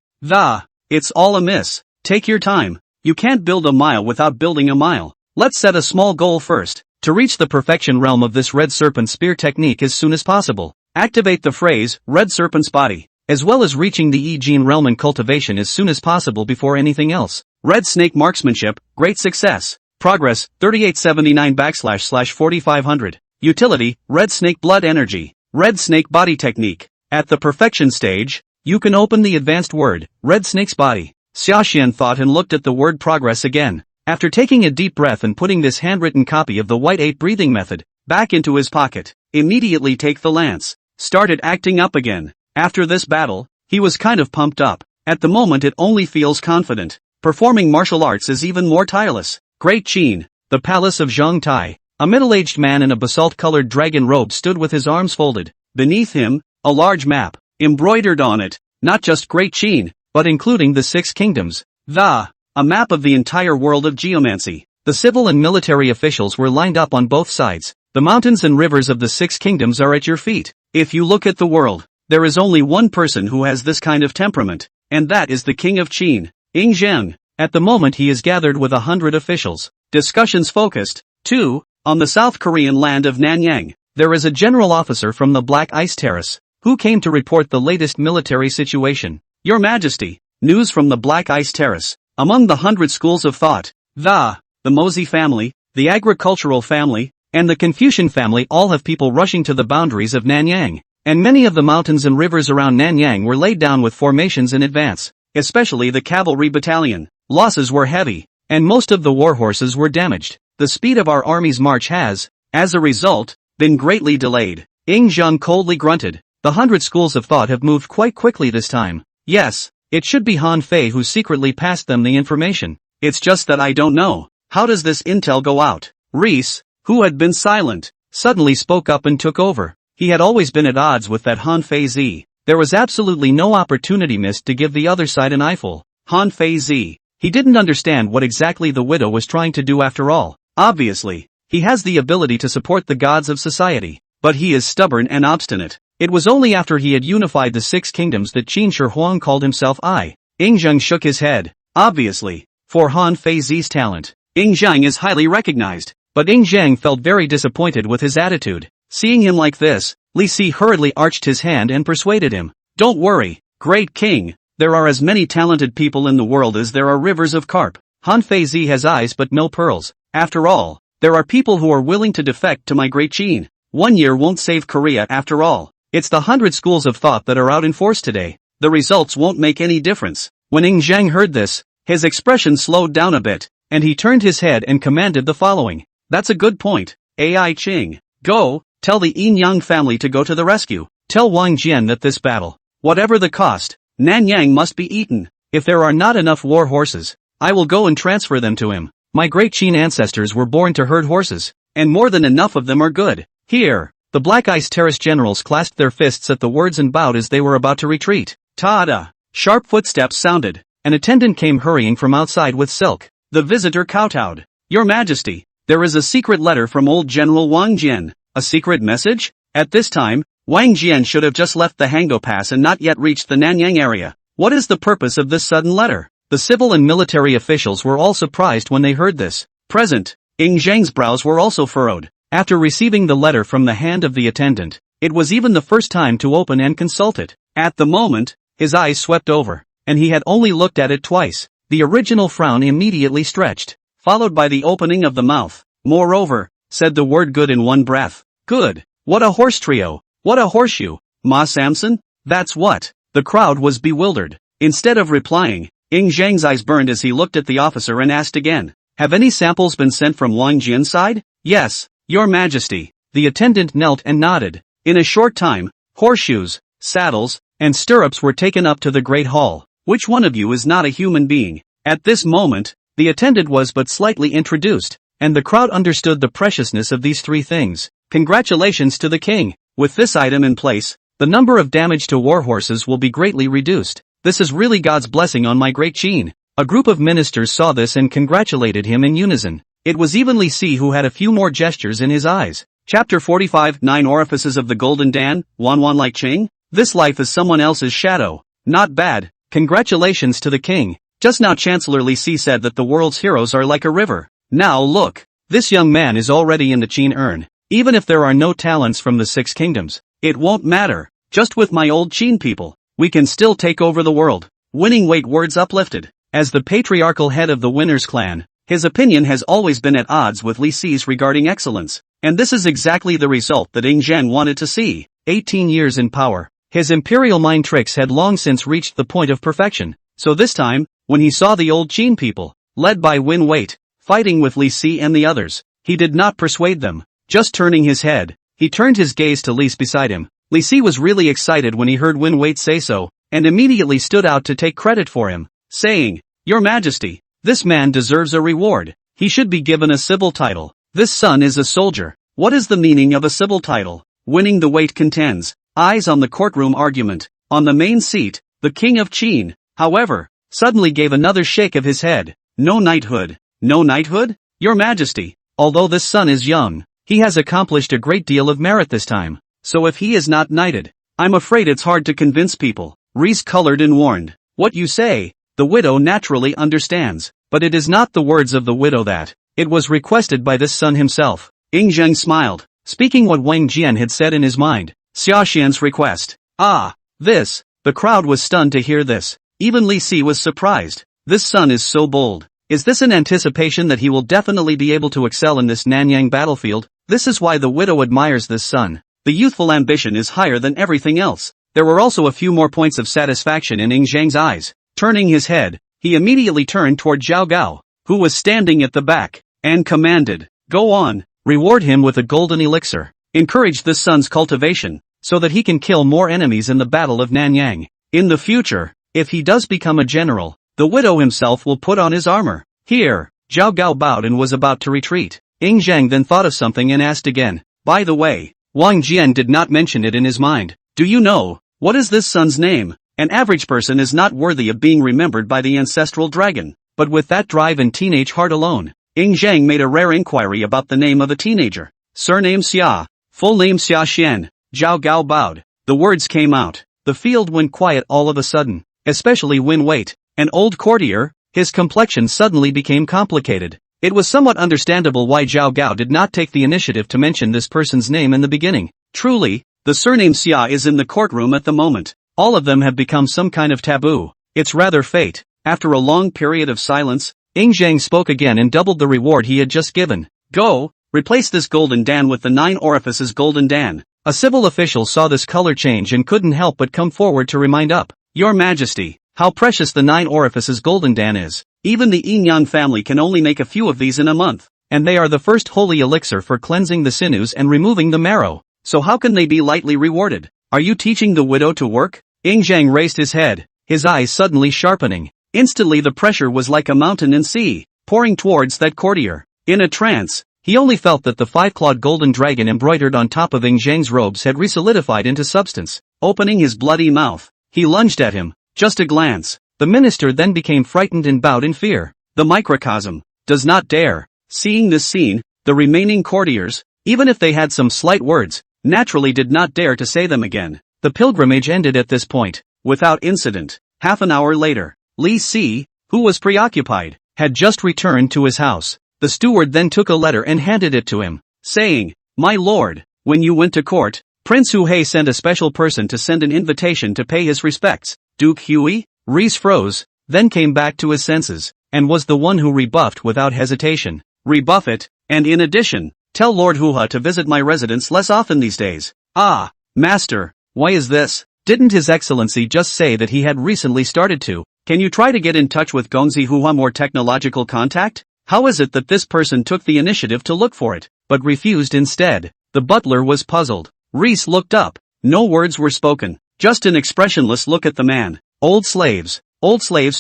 it's all a miss. Take your time. You can't build a mile without building a mile. Let's set a small goal first, to reach the perfection realm of this red serpent spear technique as soon as possible. Activate the phrase, red serpent's body, as well as reaching the E-gene realm in cultivation as soon as possible before anything else. Red snake marksmanship, great success. Progress, 3879//4500. Utility, red snake blood energy. Red snake body technique. At the perfection stage, you can open the advanced word, red snake's body. Sashan thought and looked at the word progress again. After taking a deep breath and putting this handwritten copy of the white ape breathing method back into his pocket, immediately take the lance. Started acting up again. After this battle, he was kind of pumped up. At the moment it only feels confident. Performing martial arts is even more tireless. Great Qin, the palace of Zhongtai. A middle-aged man in a basalt-colored dragon robe stood with his arms folded. Beneath him, a large map, embroidered on it, not just Great Qin, but including the 6 kingdoms. A map of the entire world of geomancy. The civil and military officials were lined up on both sides. The mountains and rivers of the 6 kingdoms are at your feet. If you look at the world, there is only one person who has this kind of temperament, and that is the king of Qin, Ying. At the moment he is gathered with 100 officials. Discussions focused, too, on the South Korean land of Nanyang. There is a general officer from the Black Ice Terrace, who came to report the latest military situation. Your Majesty, news from the Black Ice Terrace. Among the 100 schools of thought, the Mozi family, the agricultural family, and the Confucian family all have people rushing to the boundaries of Nanyang, and many of the mountains and rivers around Nanyang were laid down with formations in advance, especially the cavalry battalion. Losses were heavy, and most of the war horses were damaged. The speed of our army's march has, as a result, been greatly delayed. Ying coldly grunted. The 100 schools of thought have moved quite quickly this time. Yes, it should be Han Fei who secretly passed them the information. It's just that I don't know. How does this intel go out? Reese, who had been silent, suddenly spoke up and took over. He had always been at odds with that Han Fei Z. There was absolutely no opportunity missed to give the other side an eyeful. Han Fei Z. He didn't understand what exactly the widow was trying to do after all. Obviously, he has the ability to support the gods of society, but he is stubborn and obstinate. It was only after he had unified the 6 kingdoms that Qin Shi Huang called himself I. Ying shook his head. Obviously, for Han Fei Zi's talent, Ying is highly recognized, but Ying felt very disappointed with his attitude. Seeing him like this, Li Si hurriedly arched his hand and persuaded him. Don't worry, great king. There are as many talented people in the world as there are rivers of carp. Han Fei Z has eyes but no pearls. After all, there are people who are willing to defect to my great Qin. 1 year won't save Korea after all. It's the 100 schools of thought that are out in force today. The results won't make any difference. When Ying heard this, his expression slowed down a bit, and he turned his head and commanded the following. That's a good point. Ai Ching. Go, tell the Yin family to go to the rescue. Tell Wang Jian that this battle, whatever the cost, Nanyang must be eaten. If there are not enough war horses, I will go and transfer them to him. My great Qin ancestors were born to herd horses, and more than enough of them are good. Here, the Black Ice Terrace generals clasped their fists at the words and bowed as they were about to retreat. Ta-da! Sharp footsteps sounded. An attendant came hurrying from outside with silk. The visitor kowtowed. Your Majesty, there is a secret letter from old General Wang Jian. A secret message? At this time, Wang Jian should have just left the Hango Pass and not yet reached the Nanyang area. What is the purpose of this sudden letter? The civil and military officials were all surprised when they heard this. Present, Ying brows were also furrowed. After receiving the letter from the hand of the attendant, it was even the first time to open and consult it. At the moment, his eyes swept over, and he had only looked at it twice. The original frown immediately stretched, followed by the opening of the mouth. Moreover, said the word good in one breath. Good. What a horse trio. What a horseshoe. Ma Samson? That's what. The crowd was bewildered. Instead of replying, Ying Zhang's eyes burned as he looked at the officer and asked again. Have any samples been sent from Wang Jian's side? Yes, Your Majesty. The attendant knelt and nodded. In a short time, horseshoes, saddles, and stirrups were taken up to the Great Hall. Which one of you is not a human being? At this moment, the attendant was but slightly introduced, and the crowd understood the preciousness of these three things. Congratulations to the king. With this item in place, the number of damage to warhorses will be greatly reduced. This is really God's blessing on my great Qin. A group of ministers saw this and congratulated him in unison. It was even Li Si who had a few more gestures in his eyes. Chapter 45 9 Orifices of the Golden Dan, Wan like Qing? This life is someone else's shadow. Not bad. Congratulations to the king. Just now Chancellor Li Si said that the world's heroes are like a river. Now look. This young man is already in the Qin urn. Even if there are no talents from the Six Kingdoms, it won't matter. Just with my old Qin people, we can still take over the world. Winning weight words uplifted. As the patriarchal head of the Winners clan, his opinion has always been at odds with Li Si's regarding excellence. And this is exactly the result that Ying Zhang wanted to see. 18 years in power. His imperial mind tricks had long since reached the point of perfection. So this time, when he saw the old Qin people, led by Win Wait, fighting with Li Si and the others, he did not persuade them. Just turning his head, he turned his gaze to Li Si beside him. Li Si was really excited when he heard Win Wait say so, and immediately stood out to take credit for him, saying, Your Majesty, this man deserves a reward. He should be given a civil title. This son is a soldier. What is the meaning of a civil title? Winning the Wait contends. Eyes on the courtroom argument. On the main seat, the king of Qin, however, suddenly gave another shake of his head. No knighthood. No knighthood? Your Majesty, although this son is young, he has accomplished a great deal of merit this time. So if he is not knighted, I'm afraid it's hard to convince people. Reese colored and warned. What you say, the widow naturally understands, but it is not the words of the widow that. It was requested by this son himself. Ying Zhang smiled, speaking what Wang Jian had said in his mind. Sashan's request. Ah, this. The crowd was stunned to hear this. Even Li Si was surprised. This son is so bold. Is this an anticipation that he will definitely be able to excel in this Nanyang battlefield? This is why the widow admires this son. The youthful ambition is higher than everything else. There were also a few more points of satisfaction in Ying Zhang's eyes. Turning his head, he immediately turned toward Zhao Gao, who was standing at the back, and commanded, Go on, reward him with a golden elixir. Encourage this son's cultivation, so that he can kill more enemies in the Battle of Nanyang. In the future, if he does become a general, the widow himself will put on his armor. Here, Zhao Gao bowed and was about to retreat. Ying Zhang then thought of something and asked again. By the way, Wang Jian did not mention it in his mind. Do you know, what is this son's name? An average person is not worthy of being remembered by the ancestral dragon. But with that drive and teenage heart alone, Ying Zhang made a rare inquiry about the name of a teenager. Surname Xia, full name Xia Xian. Zhao Gao bowed. The words came out. The field went quiet all of a sudden, especially Win Wait, an old courtier. His complexion suddenly became complicated. It was somewhat understandable why Zhao Gao did not take the initiative to mention this person's name in the beginning. Truly, the surname Xia is in the courtroom at the moment. All of them have become some kind of taboo. It's rather fate. After a long period of silence, Ying Zhang spoke again and doubled the reward he had just given. Go, replace this golden Dan with the 9 orifices golden Dan. A civil official saw this color change and couldn't help but come forward to remind up. Your Majesty, how precious the 9 orifices golden Dan is. Even the Yinyang family can only make a few of these in a month, and they are the first holy elixir for cleansing the sinews and removing the marrow. So how can they be lightly rewarded? Are you teaching the widow to work? Ying Zhang raised his head, his eyes suddenly sharpening. Instantly the pressure was like a mountain and sea, pouring towards that courtier. In a trance, he only felt that the 5-clawed golden dragon embroidered on top of Ying Zhang's robes had resolidified into substance. Opening his bloody mouth, he lunged at him. Just a glance. The minister then became frightened and bowed in fear. The microcosm does not dare. Seeing this scene, the remaining courtiers, even if they had some slight words, naturally did not dare to say them again. The pilgrimage ended at this point, without incident. Half an hour later, Li Si, who was preoccupied, had just returned to his house. The steward then took a letter and handed it to him, saying, My lord, when you went to court, Prince Hu Hei sent a special person to send an invitation to pay his respects. Duke Huey? Reese froze, then came back to his senses, and was the one who rebuffed without hesitation. Rebuff it, and in addition, tell Lord Huha to visit my residence less often these days. Ah, master, why is this? Didn't His Excellency just say that he had recently started to? Can you try to get in touch with Gongzi Hua more technological contact? How is it that this person took the initiative to look for it, but refused instead? The butler was puzzled. Reese looked up. No words were spoken, just an expressionless look at the man. Old slaves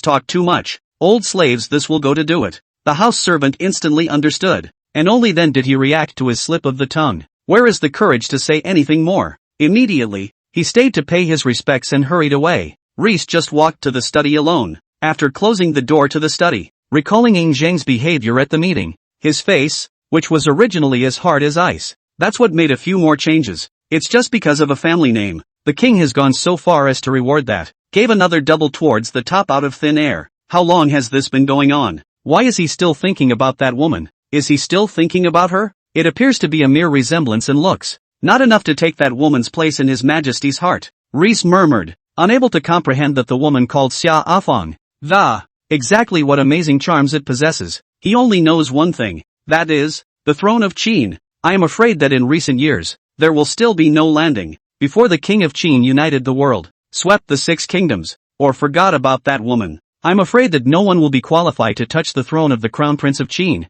talk too much. Old slaves, this will go to do it. The house servant instantly understood, and only then did he react to his slip of the tongue. Where is the courage to say anything more? Immediately, he stayed to pay his respects and hurried away. Reese just walked to the study alone. After closing the door to the study, recalling Ying Zheng's behavior at the meeting, his face, which was originally as hard as ice, that's what made a few more changes. It's just because of a family name. The king has gone so far as to reward that. Gave another double towards the top out of thin air. How long has this been going on? Why is he still thinking about that woman? Is he still thinking about her? It appears to be a mere resemblance in looks. Not enough to take that woman's place in his majesty's heart. Reese murmured, unable to comprehend that the woman called Xia Afang. Exactly what amazing charms it possesses. He only knows one thing. That is, the throne of Qin. I am afraid that in recent years, there will still be no landing. Before the king of Qin united the world, swept the 6 kingdoms, or forgot about that woman, I'm afraid that no one will be qualified to touch the throne of the crown prince of Qin.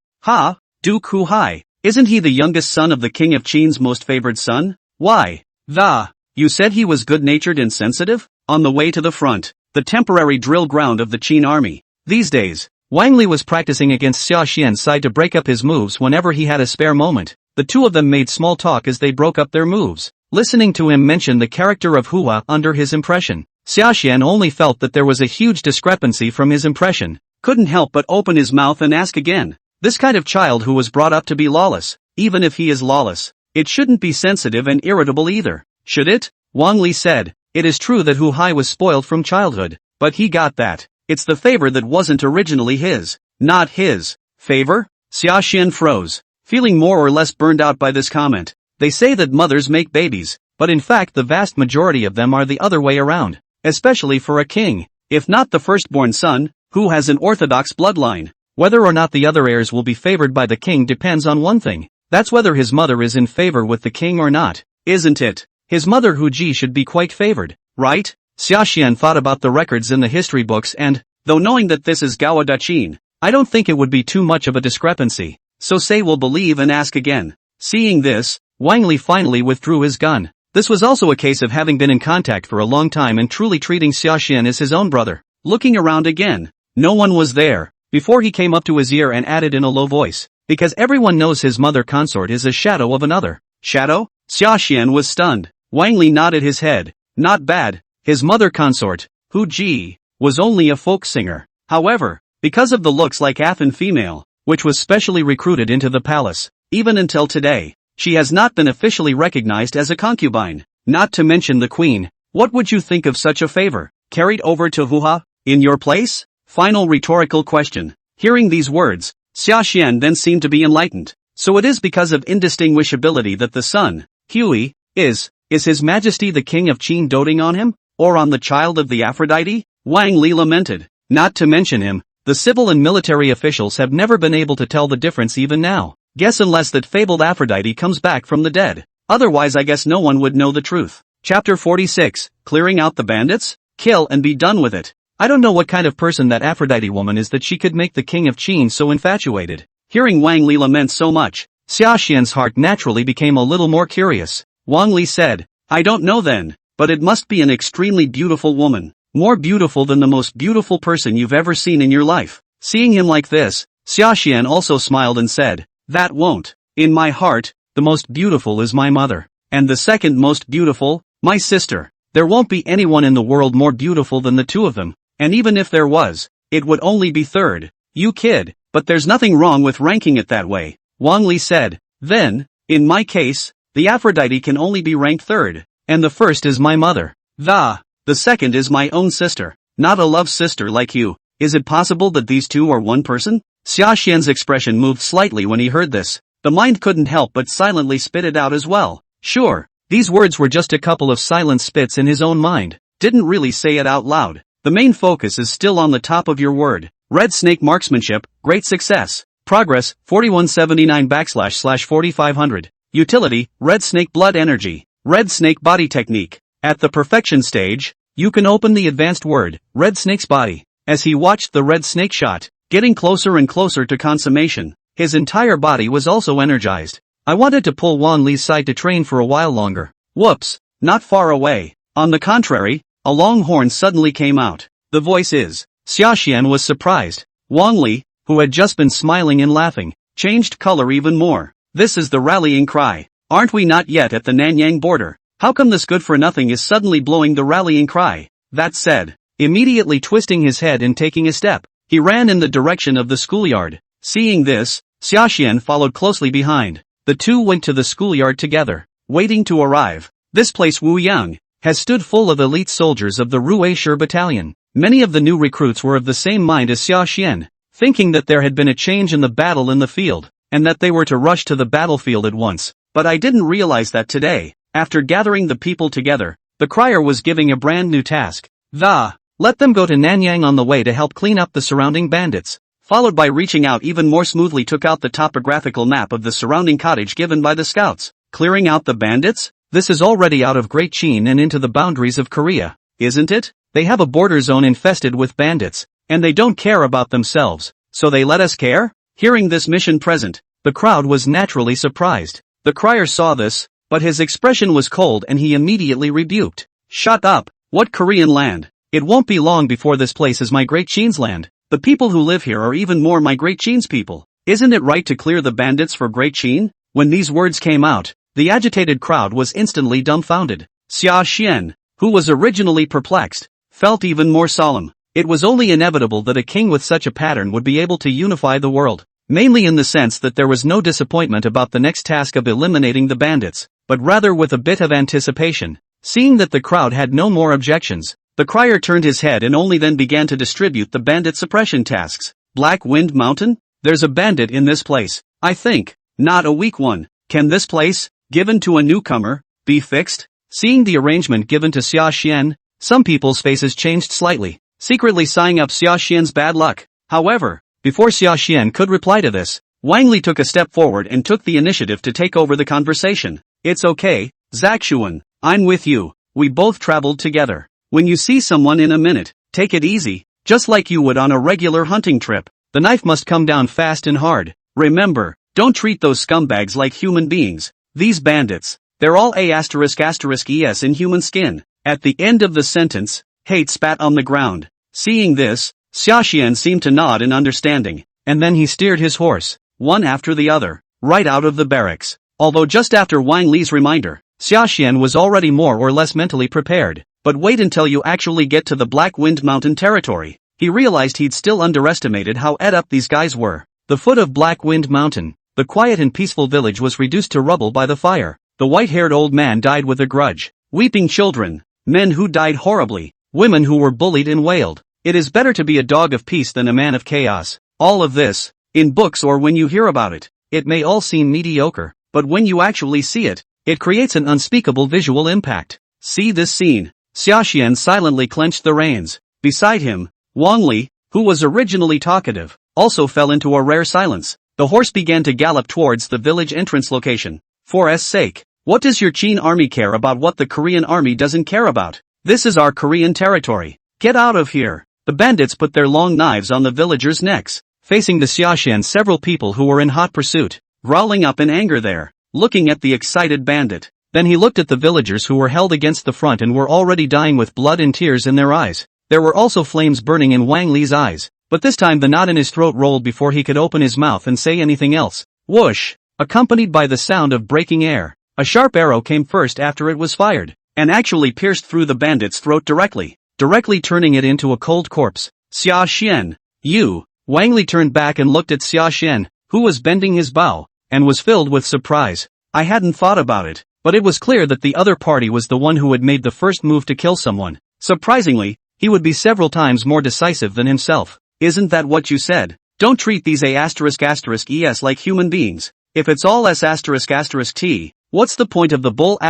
Duke Hu Hai. Isn't he the youngest son of the king of Qin's most favored son? Why? You said he was good-natured and sensitive? On the way to the front, the temporary drill ground of the Qin army. These days, Wang Li was practicing against Xia Xian's side to break up his moves whenever he had a spare moment. The two of them made small talk as they broke up their moves. Listening to him mention the character of Hua under his impression, Xia Xian only felt that there was a huge discrepancy from his impression. Couldn't help but open his mouth and ask again. This kind of child who was brought up to be lawless, even if he is lawless, it shouldn't be sensitive and irritable either, should it? Wang Li said, it is true that Hu Hai was spoiled from childhood, but he got that. It's the favor that wasn't originally his. Not his. Favor? Xia Xian froze, feeling more or less burned out by this comment. They say that mothers make babies, but in fact the vast majority of them are the other way around, especially for a king. If not the firstborn son, who has an orthodox bloodline. Whether or not the other heirs will be favored by the king depends on one thing. That's whether his mother is in favor with the king or not, isn't it? His mother Hu Ji should be quite favored, right? Xia Xian thought about the records in the history books and, though knowing that this is Gao Daqin, I don't think it would be too much of a discrepancy. So say we'll believe and ask again. Seeing this, Wang Li finally withdrew his gun. This was also a case of having been in contact for a long time and truly treating Xia Xian as his own brother. Looking around again, no one was there. Before he came up to his ear and added in a low voice, because everyone knows his mother consort is a shadow of another. Shadow? Xia Xian was stunned. Wang Li nodded his head. Not bad. His mother consort, Hu Ji, was only a folk singer. However, because of the looks like Athen female, which was specially recruited into the palace, even until today, she has not been officially recognized as a concubine. Not to mention the queen. What would you think of such a favor? Carried over to Hua, in your place? Final rhetorical question. Hearing these words, Xia Xian then seemed to be enlightened. So it is because of indistinguishability that the son, Huey, is His Majesty the King of Qin doting on him? Or on the child of the Aphrodite? Wang Li lamented. Not to mention him, the civil and military officials have never been able to tell the difference even now. Guess unless that fabled Aphrodite comes back from the dead. Otherwise I guess no one would know the truth. Chapter 46, Clearing out the bandits? Kill and be done with it. I don't know what kind of person that Aphrodite woman is that she could make the king of Qin so infatuated. Hearing Wang Li lament so much, Xia Xian's heart naturally became a little more curious. Wang Li said, I don't know then, but it must be an extremely beautiful woman. More beautiful than the most beautiful person you've ever seen in your life. Seeing him like this, Xia Xian also smiled and said, that won't. In my heart, the most beautiful is my mother. And the second most beautiful, my sister. There won't be anyone in the world more beautiful than the two of them. And even if there was, it would only be third. You kid, but there's nothing wrong with ranking it that way. Wang Li said, then, in my case, the Aphrodite can only be ranked third. And the first is my mother. The second is my own sister. Not a love sister like you. Is it possible that these two are one person? Xia Xian's expression moved slightly when he heard this. The mind couldn't help but silently spit it out as well. Sure, these words were just a couple of silent spits in his own mind. Didn't really say it out loud. The main focus is still on the top of your word. Red Snake Marksmanship, great success. Progress, 4179//4500. Utility, Red Snake Blood Energy. Red Snake Body Technique. At the perfection stage, you can open the advanced word, Red Snake's Body. as he watched the red snake shot, getting closer and closer to consummation. His entire body was also energized. I wanted to pull Wan Li's side to train for a while longer. Whoops, not far away. On the contrary, a long horn suddenly came out. The voice is. Sashan was surprised. Wan Li, who had just been smiling and laughing, changed color even more. This is the rallying cry. Aren't we not yet at the Nanyang border? How come this good-for-nothing is suddenly blowing the rallying cry? That said, immediately twisting his head and taking a step, he ran in the direction of the schoolyard. Seeing this, Sashan followed closely behind. The two went to the schoolyard together, waiting to arrive. This place Wuyang has stood full of elite soldiers of the Rue Shur battalion. Many of the new recruits were of the same mind as Sashan, thinking that there had been a change in the battle in the field, and that they were to rush to the battlefield at once. But I didn't realize that today, after gathering the people together, the crier was giving a brand new task. Let them go to Nanyang on the way to help clean up the surrounding bandits. Followed by reaching out even more smoothly took out the topographical map of the surrounding cottage given by the scouts. Clearing out the bandits? This is already out of Great Qin and into the boundaries of Korea, isn't it? They have a border zone infested with bandits, and they don't care about themselves, so they let us care? Hearing this mission present, the crowd was naturally surprised. The crier saw this, but his expression was cold and he immediately rebuked. Shut up, what Korean land? It won't be long before this place is my Great Qin's land. The people who live here are even more my Great Qin's people. Isn't it right to clear the bandits for Great Qin? When these words came out, the agitated crowd was instantly dumbfounded. Sashan, who was originally perplexed, felt even more solemn. It was only inevitable that a king with such a pattern would be able to unify the world, mainly in the sense that there was no disappointment about the next task of eliminating the bandits, but rather with a bit of anticipation. Seeing that the crowd had no more objections, the crier turned his head and only then began to distribute the bandit suppression tasks. Black Wind Mountain? There's a bandit in this place, I think. Not a weak one. Can this place, given to a newcomer, be fixed? Seeing the arrangement given to Sashan, some people's faces changed slightly, secretly sighing up Sashan's bad luck. However, before Sashan could reply to this, Wang Li took a step forward and took the initiative to take over the conversation. It's okay, Zakshuan, I'm with you. We both traveled together. When you see someone in a minute, take it easy, just like you would on a regular hunting trip. The knife must come down fast and hard. Remember, don't treat those scumbags like human beings. These bandits, they're all ***es in human skin. At the end of the sentence, Hate spat on the ground. Seeing this, Sashan seemed to nod in understanding, and then he steered his horse, one after the other, right out of the barracks. Although just after Wang Li's reminder, Sashan was already more or less mentally prepared. But wait until you actually get to the Black Wind Mountain territory. He realized he'd still underestimated how ed up these guys were. The foot of Black Wind Mountain, the quiet and peaceful village was reduced to rubble by the fire. The white-haired old man died with a grudge. Weeping children, men who died horribly, women who were bullied and wailed. It is better to be a dog of peace than a man of chaos. All of this, in books or when you hear about it, it may all seem mediocre, but when you actually see it, it creates an unspeakable visual impact. See this scene. Sashan silently clenched the reins. Beside him, Wang Li, who was originally talkative, also fell into a rare silence. The horse began to gallop towards the village entrance location. For S sake, what does your Qin army care about what the Korean army doesn't care about? This is our Korean territory. Get out of here. The bandits put their long knives on the villagers' necks. Facing the Sashan, several people who were in hot pursuit, growling up in anger there, looking at the excited bandit. Then he looked at the villagers who were held against the front and were already dying with blood and tears in their eyes. There were also flames burning in Wang Li's eyes, but this time the knot in his throat rolled before he could open his mouth and say anything else. Whoosh! Accompanied by the sound of breaking air, a sharp arrow came first after it was fired, and actually pierced through the bandit's throat directly turning it into a cold corpse. Sashan, you! Wang Li turned back and looked at Sashan, who was bending his bow, and was filled with surprise. I hadn't thought about it. But it was clear that the other party was the one who had made the first move to kill someone. Surprisingly, he would be several times more decisive than himself. Isn't that what you said? Don't treat these ***es like human beings. If it's all S****t, what's the point of the bull ****?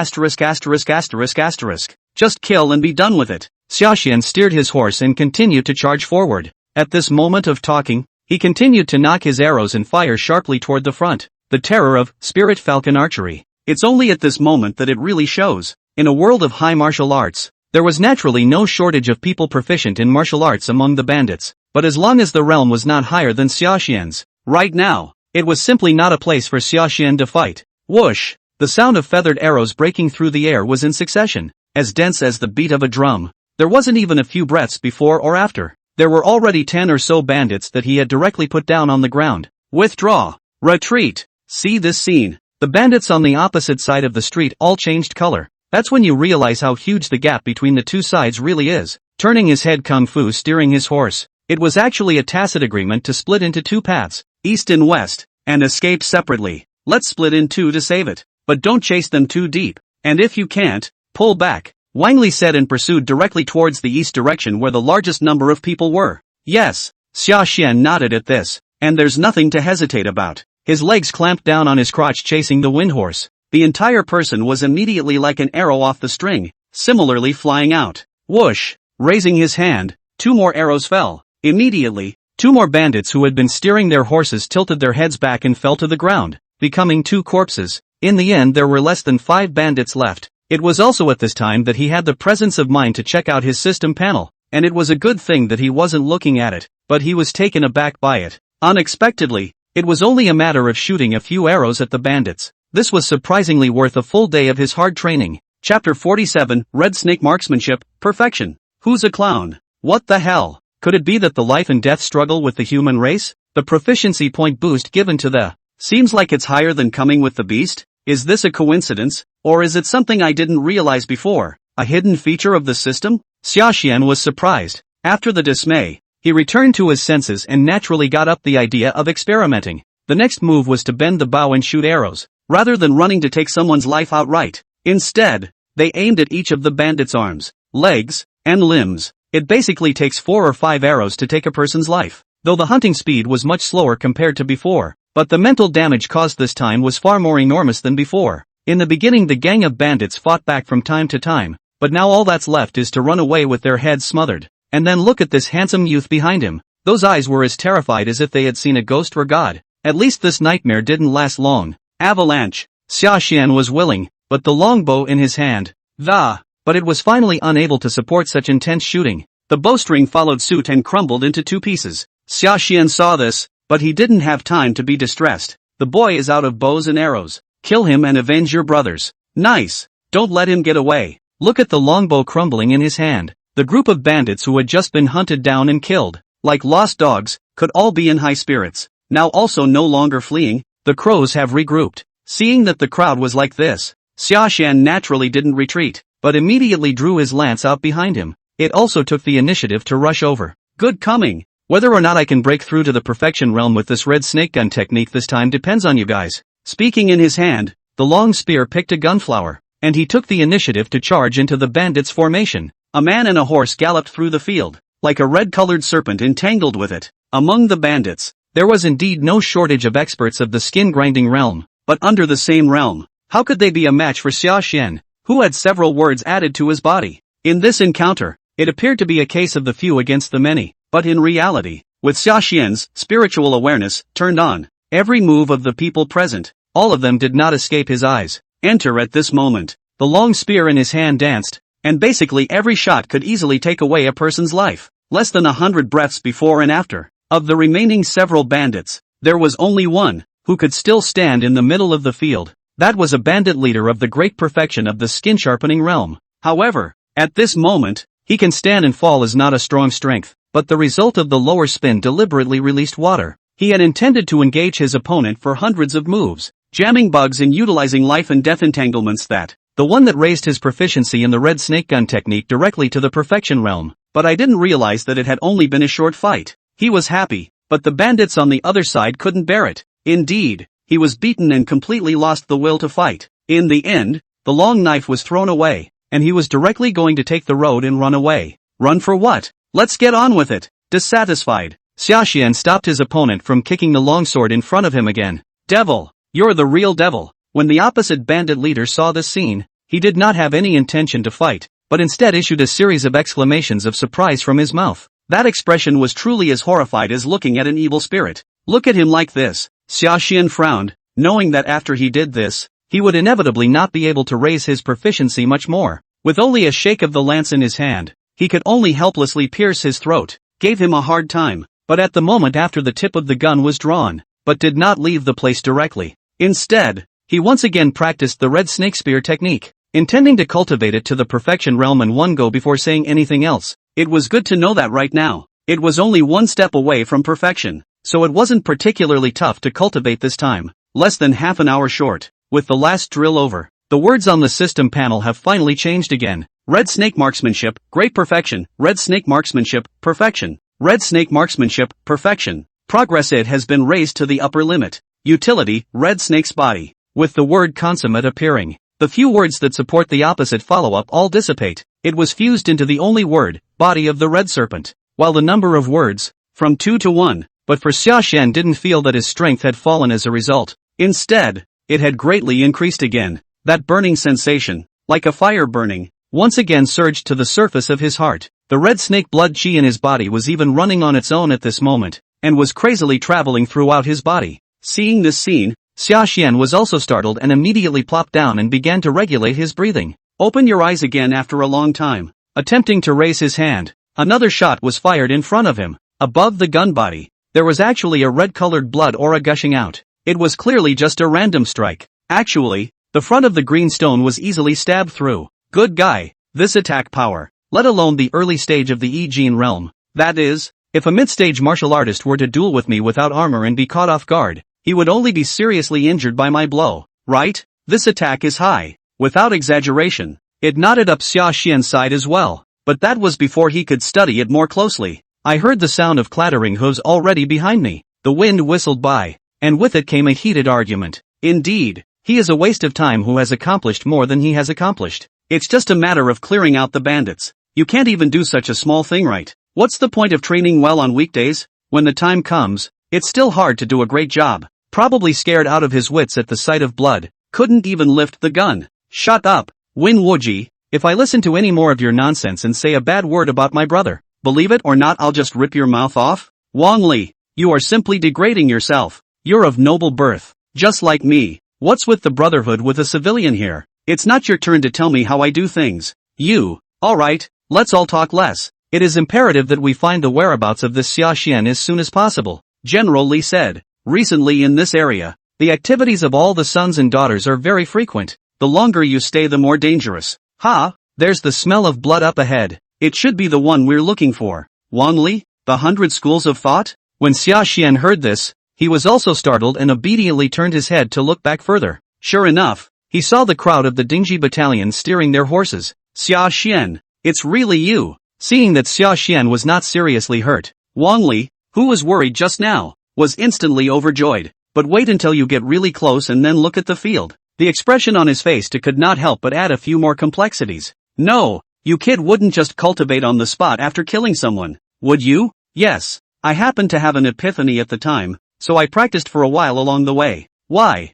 Just kill and be done with it. Sashan steered his horse and continued to charge forward. At this moment of talking, he continued to knock his arrows and fire sharply toward the front. The terror of Spirit Falcon Archery. It's only at this moment that it really shows. In a world of high martial arts, There was naturally no shortage of people proficient in martial arts among the bandits, but as long as the realm was not higher than Sashan's, right now, it was simply not a place for Sashan to fight. Whoosh! The sound of feathered arrows breaking through the air was in succession, as dense as the beat of a drum. There wasn't even a few breaths before or after. There were already 10 or so bandits that he had directly put down on the ground. Withdraw! Retreat! See this scene. The bandits on the opposite side of the street all changed color. That's when you realize how huge the gap between the two sides really is. Turning his head, Kung Fu steering his horse. It was actually a tacit agreement to split into two paths, east and west, and escape separately. Let's split in two to save it. But don't chase them too deep. And if you can't, pull back. Wang Li said and pursued directly towards the east direction where the largest number of people were. Yes, Sashan nodded at this. And there's nothing to hesitate about. His legs clamped down on his crotch chasing the wind horse. The entire person was immediately like an arrow off the string, similarly flying out. Whoosh! Raising his hand, 2 more arrows fell. Immediately, 2 more bandits who had been steering their horses tilted their heads back and fell to the ground, becoming 2 corpses. In the end there were less than 5 bandits left. It was also at this time that he had the presence of mind to check out his system panel, and it was a good thing that he wasn't looking at it, but he was taken aback by it. Unexpectedly, it was only a matter of shooting a few arrows at the bandits. This was surprisingly worth a full day of his hard training. Chapter 47, Red Snake Marksmanship, Perfection. Who's a clown? What the hell? Could it be that the life and death struggle with the human race? The proficiency point boost given to the seems like it's higher than coming with the beast? Is this a coincidence? Or is it something I didn't realize before? A hidden feature of the system? Sashan was surprised. After the dismay, he returned to his senses and naturally got up the idea of experimenting. The next move was to bend the bow and shoot arrows, rather than running to take someone's life outright. Instead, they aimed at each of the bandits' arms, legs, and limbs. It basically takes 4 or 5 arrows to take a person's life, though the hunting speed was much slower compared to before, but the mental damage caused this time was far more enormous than before. In the beginning the gang of bandits fought back from time to time, but now all that's left is to run away with their heads smothered. And then look at this handsome youth behind him. Those eyes were as terrified as if they had seen a ghost or god. At least this nightmare didn't last long. Avalanche. Sashan was willing, but the longbow in his hand. But it was finally unable to support such intense shooting. The bowstring followed suit and crumbled into 2 pieces. Sashan saw this, but he didn't have time to be distressed. The boy is out of bows and arrows. Kill him and avenge your brothers. Nice. Don't let him get away. Look at the longbow crumbling in his hand. The group of bandits who had just been hunted down and killed, like lost dogs, could all be in high spirits. Now also no longer fleeing, the crows have regrouped. Seeing that the crowd was like this, Sashan naturally didn't retreat, but immediately drew his lance out behind him. It also took the initiative to rush over. Good coming. Whether or not I can break through to the perfection realm with this red snake gun technique this time depends on you guys. Speaking in his hand, the long spear picked a gunflower, and he took the initiative to charge into the bandits' formation. A man and a horse galloped through the field, like a red-colored serpent entangled with it. Among the bandits, there was indeed no shortage of experts of the skin-grinding realm, but under the same realm, how could they be a match for Sashan, who had several words added to his body? In this encounter, it appeared to be a case of the few against the many, but in reality, with Sashan's spiritual awareness turned on, every move of the people present, all of them did not escape his eyes. Enter at this moment. The long spear in his hand danced, and basically every shot could easily take away a person's life. Less than 100 breaths before and after. Of the remaining several bandits, there was only one who could still stand in the middle of the field. That was a bandit leader of the great perfection of the skin-sharpening realm. However, at this moment, he can stand and fall is not a strong strength, but the result of the lower spin deliberately released water. He had intended to engage his opponent for hundreds of moves, jamming bugs and utilizing life and death entanglements the one that raised his proficiency in the red snake gun technique directly to the perfection realm. But I didn't realize that it had only been a short fight. He was happy, but the bandits on the other side couldn't bear it. Indeed, he was beaten and completely lost the will to fight. In the end, the long knife was thrown away, and he was directly going to take the road and run away. Run for what? Let's get on with it. Dissatisfied, Sashan stopped his opponent from kicking the longsword in front of him again. Devil, you're the real devil. When the opposite bandit leader saw this scene, he did not have any intention to fight, but instead issued a series of exclamations of surprise from his mouth. That expression was truly as horrified as looking at an evil spirit. Look at him like this. Sashan frowned, knowing that after he did this, he would inevitably not be able to raise his proficiency much more. With only a shake of the lance in his hand, he could only helplessly pierce his throat. Gave him a hard time, but at the moment after the tip of the gun was drawn, but did not leave the place directly. Instead, he once again practiced the red snake spear technique, intending to cultivate it to the perfection realm in one go before saying anything else. It was good to know that right now. It was only one step away from perfection, so it wasn't particularly tough to cultivate this time, less than half an hour short. With the last drill over, the words on the system panel have finally changed again. Red snake marksmanship, great perfection. Red snake marksmanship, perfection. Red snake marksmanship, perfection. Progress it has been raised to the upper limit. Utility, red snake's body. With the word consummate appearing, the few words that support the opposite follow-up all dissipate. It was fused into the only word, body of the red serpent. While the number of words, from 2 to 1, but for Sashan didn't feel that his strength had fallen as a result. Instead, it had greatly increased again. That burning sensation, like a fire burning, once again surged to the surface of his heart. The red snake blood chi in his body was even running on its own at this moment, and was crazily traveling throughout his body. Seeing this scene, Sashan was also startled and immediately plopped down and began to regulate his breathing. Open your eyes again after a long time. Attempting to raise his hand, another shot was fired in front of him. Above the gun body, there was actually a red-colored blood aura gushing out. It was clearly just a random strike. Actually, the front of the green stone was easily stabbed through. Good guy. This attack power, let alone the early stage of the E-Gene realm. That is, if a mid-stage martial artist were to duel with me without armor and be caught off guard, he would only be seriously injured by my blow, right? This attack is high. Without exaggeration, it knotted up Sashan's side as well. But that was before he could study it more closely. I heard the sound of clattering hooves already behind me. The wind whistled by, and with it came a heated argument. Indeed, he is a waste of time who has accomplished more than he has accomplished. It's just a matter of clearing out the bandits. You can't even do such a small thing right. What's the point of training well on weekdays? When the time comes, it's still hard to do a great job. Probably scared out of his wits at the sight of blood, couldn't even lift the gun. Shut up, Win Wuji. If I listen to any more of your nonsense and say a bad word about my brother, believe it or not I'll just rip your mouth off. Wang Li, you are simply degrading yourself. You're of noble birth, just like me. What's with the brotherhood with a civilian here? It's not your turn to tell me how I do things. You, alright, let's all talk less. It is imperative that we find the whereabouts of this Sashan as soon as possible, General Li said. Recently in this area, the activities of all the sons and daughters are very frequent. The longer you stay the more dangerous. Ha! There's the smell of blood up ahead. It should be the one we're looking for. Wang Li, the 100 schools of thought? When Sashan heard this, he was also startled and obediently turned his head to look back further. Sure enough, he saw the crowd of the Dingji battalion steering their horses. Sashan, it's really you. Seeing that Sashan was not seriously hurt, Wang Li, who was worried just now, was instantly overjoyed. But wait until you get really close and then look at the field. The expression on his face could not help but add a few more complexities. No, you kid wouldn't just cultivate on the spot after killing someone, would you? Yes, I happened to have an epiphany at the time, so I practiced for a while along the way. Why?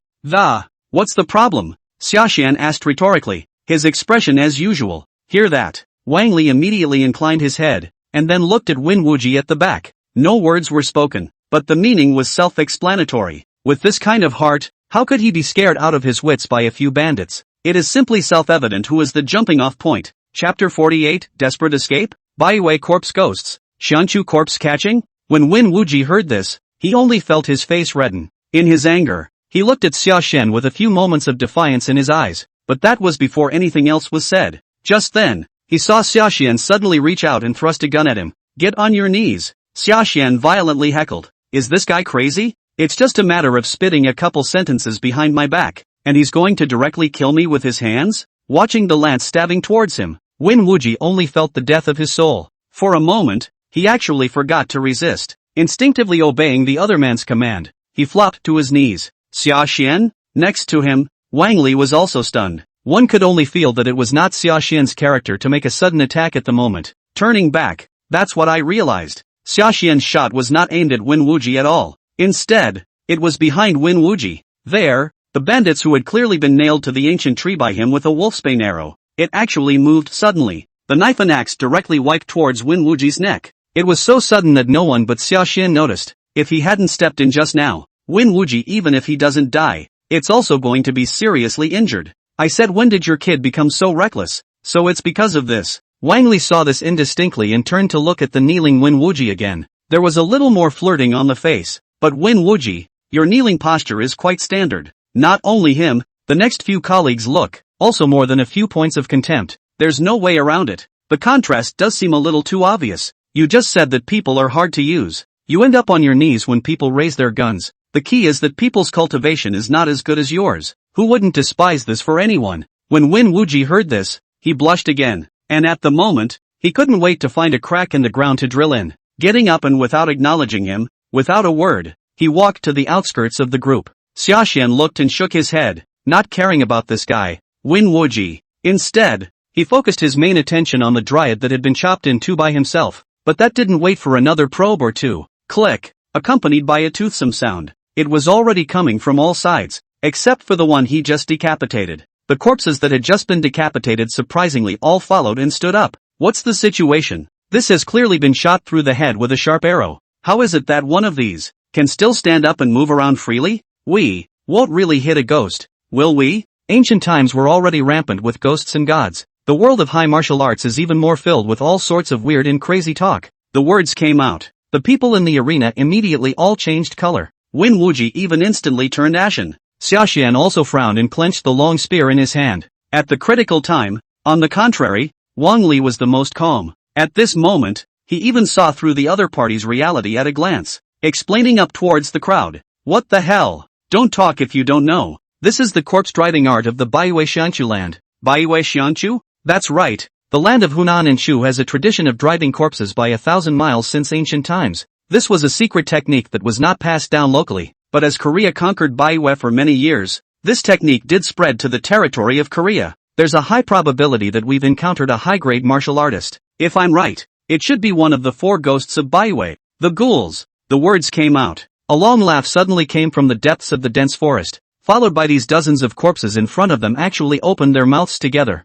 What's the problem? Sashan asked rhetorically, his expression as usual. Hear that? Wang Li immediately inclined his head, and then looked at Win Wuji at the back. No words were spoken, but the meaning was self-explanatory. With this kind of heart, how could he be scared out of his wits by a few bandits? It is simply self-evident who is the jumping-off point. Chapter 48, Desperate Escape? Baiwei Corpse Ghosts. Xianchu Corpse Catching? When Win Wuji heard this, he only felt his face redden. In his anger, he looked at Sashan with a few moments of defiance in his eyes, but that was before anything else was said. Just then, he saw Sashan suddenly reach out and thrust a gun at him. Get on your knees. Sashan violently heckled. Is this guy crazy? It's just a matter of spitting a couple sentences behind my back, and he's going to directly kill me with his hands? Watching the lance stabbing towards him, Win Wuji only felt the death of his soul. For a moment, he actually forgot to resist. Instinctively obeying the other man's command, he flopped to his knees. Sashan? Next to him, Wang Li was also stunned. One could only feel that it was not Sashan's character to make a sudden attack at the moment. Turning back, that's what I realized. Sashan's shot was not aimed at Win Wuji at all. Instead, it was behind Win Wuji. There, the bandits who had clearly been nailed to the ancient tree by him with a wolfsbane arrow. It actually moved suddenly. The knife and axe directly wiped towards Win Wuji's neck. It was so sudden that no one but Sashan noticed. If he hadn't stepped in just now, Win Wuji, even if he doesn't die, it's also going to be seriously injured. I said, when did your kid become so reckless? So it's because of this. Wang Li saw this indistinctly and turned to look at the kneeling Wen Wuji again. There was a little more flirting on the face. But Wen Wuji, your kneeling posture is quite standard. Not only him, the next few colleagues look, also more than a few points of contempt. There's no way around it. The contrast does seem a little too obvious. You just said that people are hard to use. You end up on your knees when people raise their guns. The key is that people's cultivation is not as good as yours. Who wouldn't despise this for anyone? When Wen Wuji heard this, he blushed again. And at the moment, he couldn't wait to find a crack in the ground to drill in. Getting up and without acknowledging him, without a word, he walked to the outskirts of the group. Sashan looked and shook his head, not caring about this guy, Wen Wuji. Instead, he focused his main attention on the dryad that had been chopped in two by himself. But that didn't wait for another probe or two. Click, accompanied by a toothsome sound. It was already coming from all sides, except for the one he just decapitated. The corpses that had just been decapitated surprisingly all followed and stood up. What's the situation? This has clearly been shot through the head with a sharp arrow. How is it that one of these can still stand up and move around freely? We won't really hit a ghost, will we? Ancient times were already rampant with ghosts and gods. The world of high martial arts is even more filled with all sorts of weird and crazy talk. The words came out. The people in the arena immediately all changed color. Wen Wuji even instantly turned ashen. Sashan also frowned and clenched the long spear in his hand. At the critical time, on the contrary, Wang Li was the most calm. At this moment, he even saw through the other party's reality at a glance, explaining up towards the crowd. What the hell? Don't talk if you don't know. This is the corpse driving art of the Baiwei Xianchu land. Baiwei Xianchu? That's right. The land of Hunan and Shu has a tradition of driving corpses by 1,000 miles since ancient times. This was a secret technique that was not passed down locally, but as Korea conquered Baiwei for many years, this technique did spread to the territory of Korea. There's a high probability that we've encountered a high-grade martial artist. If I'm right, it should be one of the 4 ghosts of Baiwei. The ghouls. The words came out. A long laugh suddenly came from the depths of the dense forest, followed by these dozens of corpses in front of them actually opened their mouths together.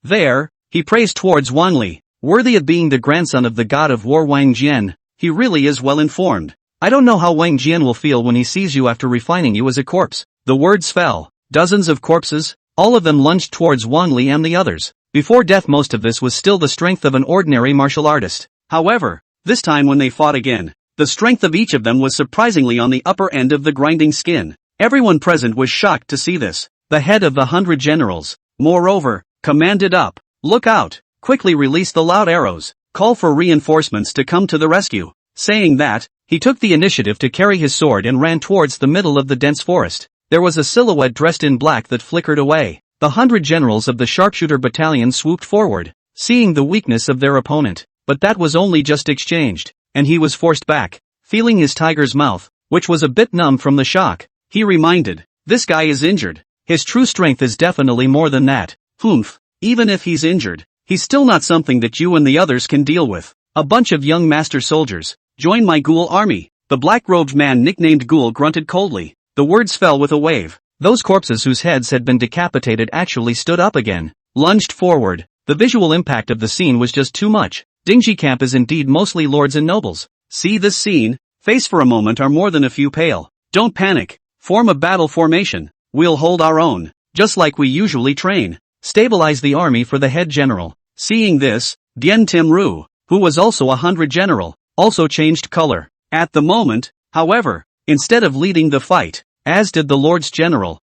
There, he praised towards Wang Li, worthy of being the grandson of the god of war Wang Jian. He really is well informed. I don't know how Wang Jian will feel when he sees you after refining you as a corpse. The words fell. Dozens of corpses, all of them lunged towards Wang Li and the others. Before death most of this was still the strength of an ordinary martial artist. However, this time when they fought again, the strength of each of them was surprisingly on the upper end of the grinding skin. Everyone present was shocked to see this. The head of the 100 generals, moreover, commanded up. Look out, quickly release the loud arrows, call for reinforcements to come to the rescue. Saying that, he took the initiative to carry his sword and ran towards the middle of the dense forest. There was a silhouette dressed in black that flickered away. The 100 generals of the sharpshooter battalion swooped forward, seeing the weakness of their opponent, but that was only just exchanged, and he was forced back, feeling his tiger's mouth, which was a bit numb from the shock. He reminded, this guy is injured. His true strength is definitely more than that. Humph, even if he's injured, he's still not something that you and the others can deal with. A bunch of young master soldiers, join my ghoul army. The black-robed man nicknamed Ghoul grunted coldly. The words fell with a wave. Those corpses whose heads had been decapitated actually stood up again, lunged forward. The visual impact of the scene was just too much. Dingji camp is indeed mostly lords and nobles. See this scene? Face for a moment are more than a few pale. Don't panic. Form a battle formation. We'll hold our own, just like we usually train. Stabilize the army for the head general. Seeing this, Dien Tim Ru, who was also a 100 general, also changed color. At the moment, however, instead of leading the fight, as did the Lord's General,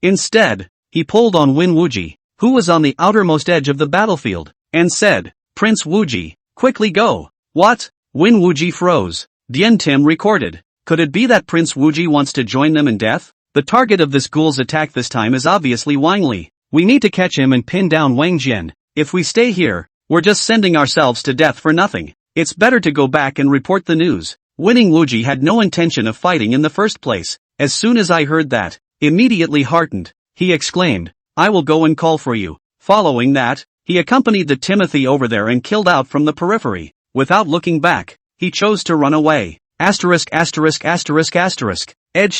instead, he pulled on Wen Wuji, who was on the outermost edge of the battlefield, and said, Prince Wuji, quickly go. What? Wen Wuji froze. Dien Tim recorded. Could it be that Prince Wuji wants to join them in death? The target of this ghoul's attack this time is obviously Wang Li. We need to catch him and pin down Wang Jian. If we stay here, we're just sending ourselves to death for nothing. It's better to go back and report the news. Winning Wuji had no intention of fighting in the first place. As soon as I heard that, immediately heartened, he exclaimed, I will go and call for you. Following that, he accompanied the Timothy over there and killed out from the periphery. Without looking back, he chose to run away. Edge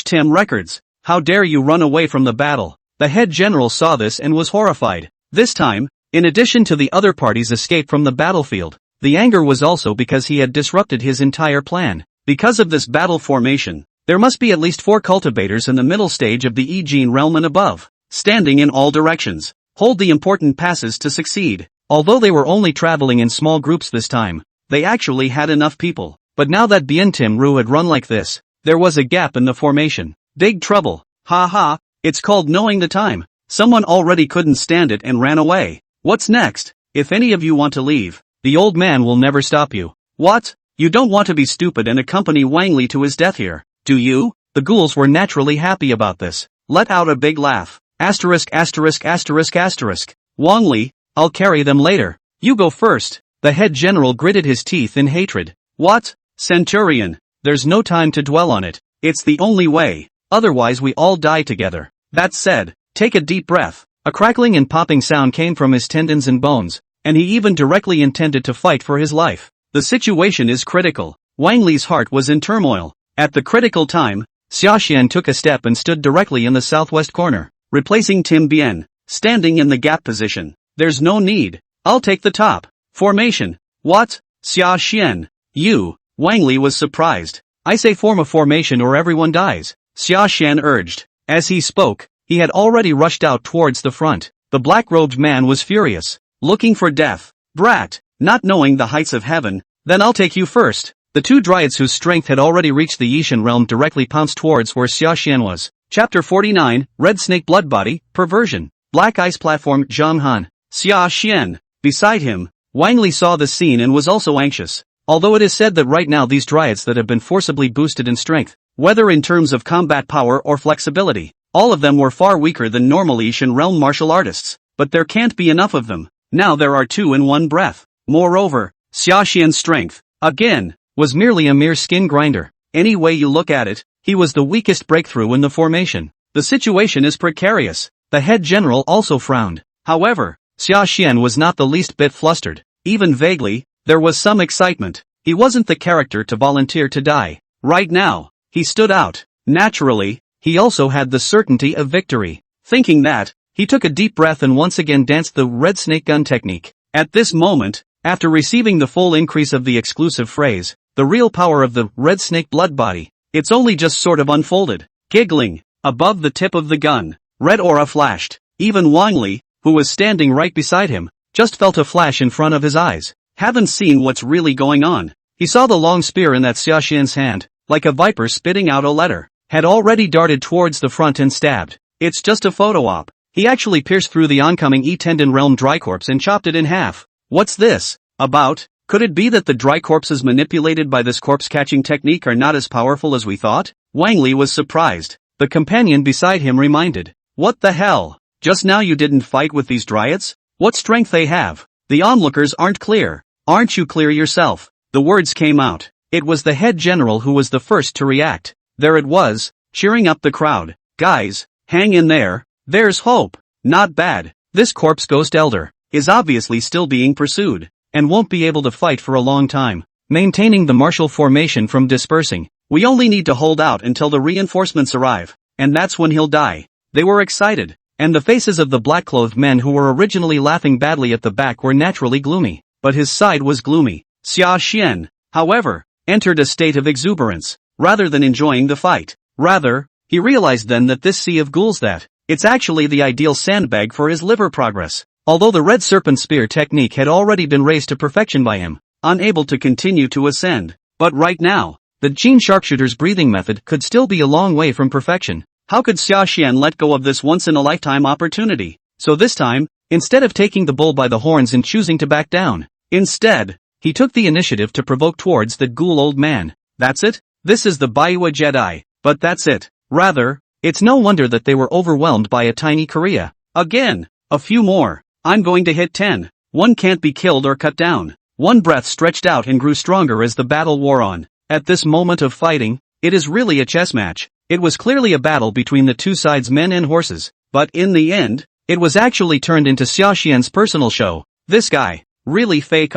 Tim Records. How dare you run away from the battle? The head general saw this and was horrified. This time, in addition to the other party's escape from the battlefield, the anger was also because he had disrupted his entire plan. Because of this battle formation, there must be at least 4 cultivators in the middle stage of the Yi Jin realm and above, standing in all directions. hold the important passes to succeed. Although they were only traveling in small groups this time, they actually had enough people. But now that Bien Tim Ru had run like this, there was a gap in the formation. Big trouble. Ha ha, it's called knowing the time. Someone already couldn't stand it and ran away. What's next? If any of you want to leave, the old man will never stop you. What? You don't want to be stupid and accompany Wang Li to his death here, do you? The ghouls were naturally happy about this. Let out a big laugh. Asterisk asterisk asterisk asterisk. Wang Li, I'll carry them later. You go first. The head general gritted his teeth in hatred. What? Centurion, there's no time to dwell on it. It's the only way. Otherwise we all die together. That said, take a deep breath. A crackling and popping sound came from his tendons and bones, and he even directly intended to fight for his life. The situation is critical. Wang Li's heart was in turmoil. At the critical time, Sashan took a step and stood directly in the southwest corner, replacing Tim Bien, standing in the gap position. There's no need. I'll take the top. Formation. What? Sashan. You. Wang Li was surprised. I say form a formation or everyone dies, Sashan urged. As he spoke, he had already rushed out towards the front. The black-robed man was furious, looking for death. Brat, not knowing the heights of heaven, then I'll take you first. The two dryads whose strength had already reached the Yishan realm directly pounced towards where Sashan was. Chapter 49, Red Snake Bloodbody, Perversion. Black Ice Platform, Zhanghan. Sashan. Beside him, Wang Li saw the scene and was also anxious. Although it is said that right now these dryads that have been forcibly boosted in strength, whether in terms of combat power or flexibility, all of them were far weaker than normal Yishan realm martial artists, but there can't be enough of them. Now there are two in one breath. Moreover, Sashan's strength, again, was merely a mere skin grinder. Any way you look at it, he was the weakest breakthrough in the formation. The situation is precarious. The head general also frowned. However, Sashan was not the least bit flustered. Even vaguely, there was some excitement. He wasn't the character to volunteer to die. Right now, he stood out. Naturally, he also had the certainty of victory. Thinking that, he took a deep breath and once again danced the red snake gun technique. At this moment, after receiving the full increase of the exclusive phrase, the real power of the red snake blood body, it's only just sort of unfolded. Giggling, above the tip of the gun, red aura flashed. Even Wang Li, who was standing right beside him, just felt a flash in front of his eyes. Haven't seen what's really going on. He saw the long spear in that Sashan's hand, like a viper spitting out a letter, had already darted towards the front and stabbed. It's just a photo op. He actually pierced through the oncoming E-Tendon realm dry corpse and chopped it in half. What's this about? Could it be that the dry corpses manipulated by this corpse-catching technique are not as powerful as we thought? Wang Li was surprised. The companion beside him reminded. What the hell? Just now you didn't fight with these dryads? What strength they have? The onlookers aren't clear. Aren't you clear yourself? The words came out. It was the head general who was the first to react. There it was, cheering up the crowd. Guys, hang in there. There's hope. Not bad. This corpse ghost elder is obviously still being pursued, and won't be able to fight for a long time, maintaining the martial formation from dispersing. We only need to hold out until the reinforcements arrive, and that's when he'll die. They were excited, and the faces of the black-clothed men who were originally laughing badly at the back were naturally gloomy, but his side was gloomy. Sashan, however, entered a state of exuberance, rather than enjoying the fight. Rather, he realized then that this sea of ghouls that, it's actually the ideal sandbag for his liver progress. Although the red serpent spear technique had already been raised to perfection by him, unable to continue to ascend. But right now, the Qin sharpshooter's breathing method could still be a long way from perfection. How could Sashan let go of this once-in-a-lifetime opportunity? So this time, instead of taking the bull by the horns and choosing to back down, instead, he took the initiative to provoke towards that ghoul old man. That's it? This is the Baiwa Jedi. But that's it. Rather, it's no wonder that they were overwhelmed by a tiny Korea. Again, a few more. I'm going to hit 10. One can't be killed or cut down. One breath stretched out and grew stronger as the battle wore on. At this moment of fighting, it is really a chess match. It was clearly a battle between the two sides, men and horses. But in the end, it was actually turned into Sashan's personal show. This guy, really fake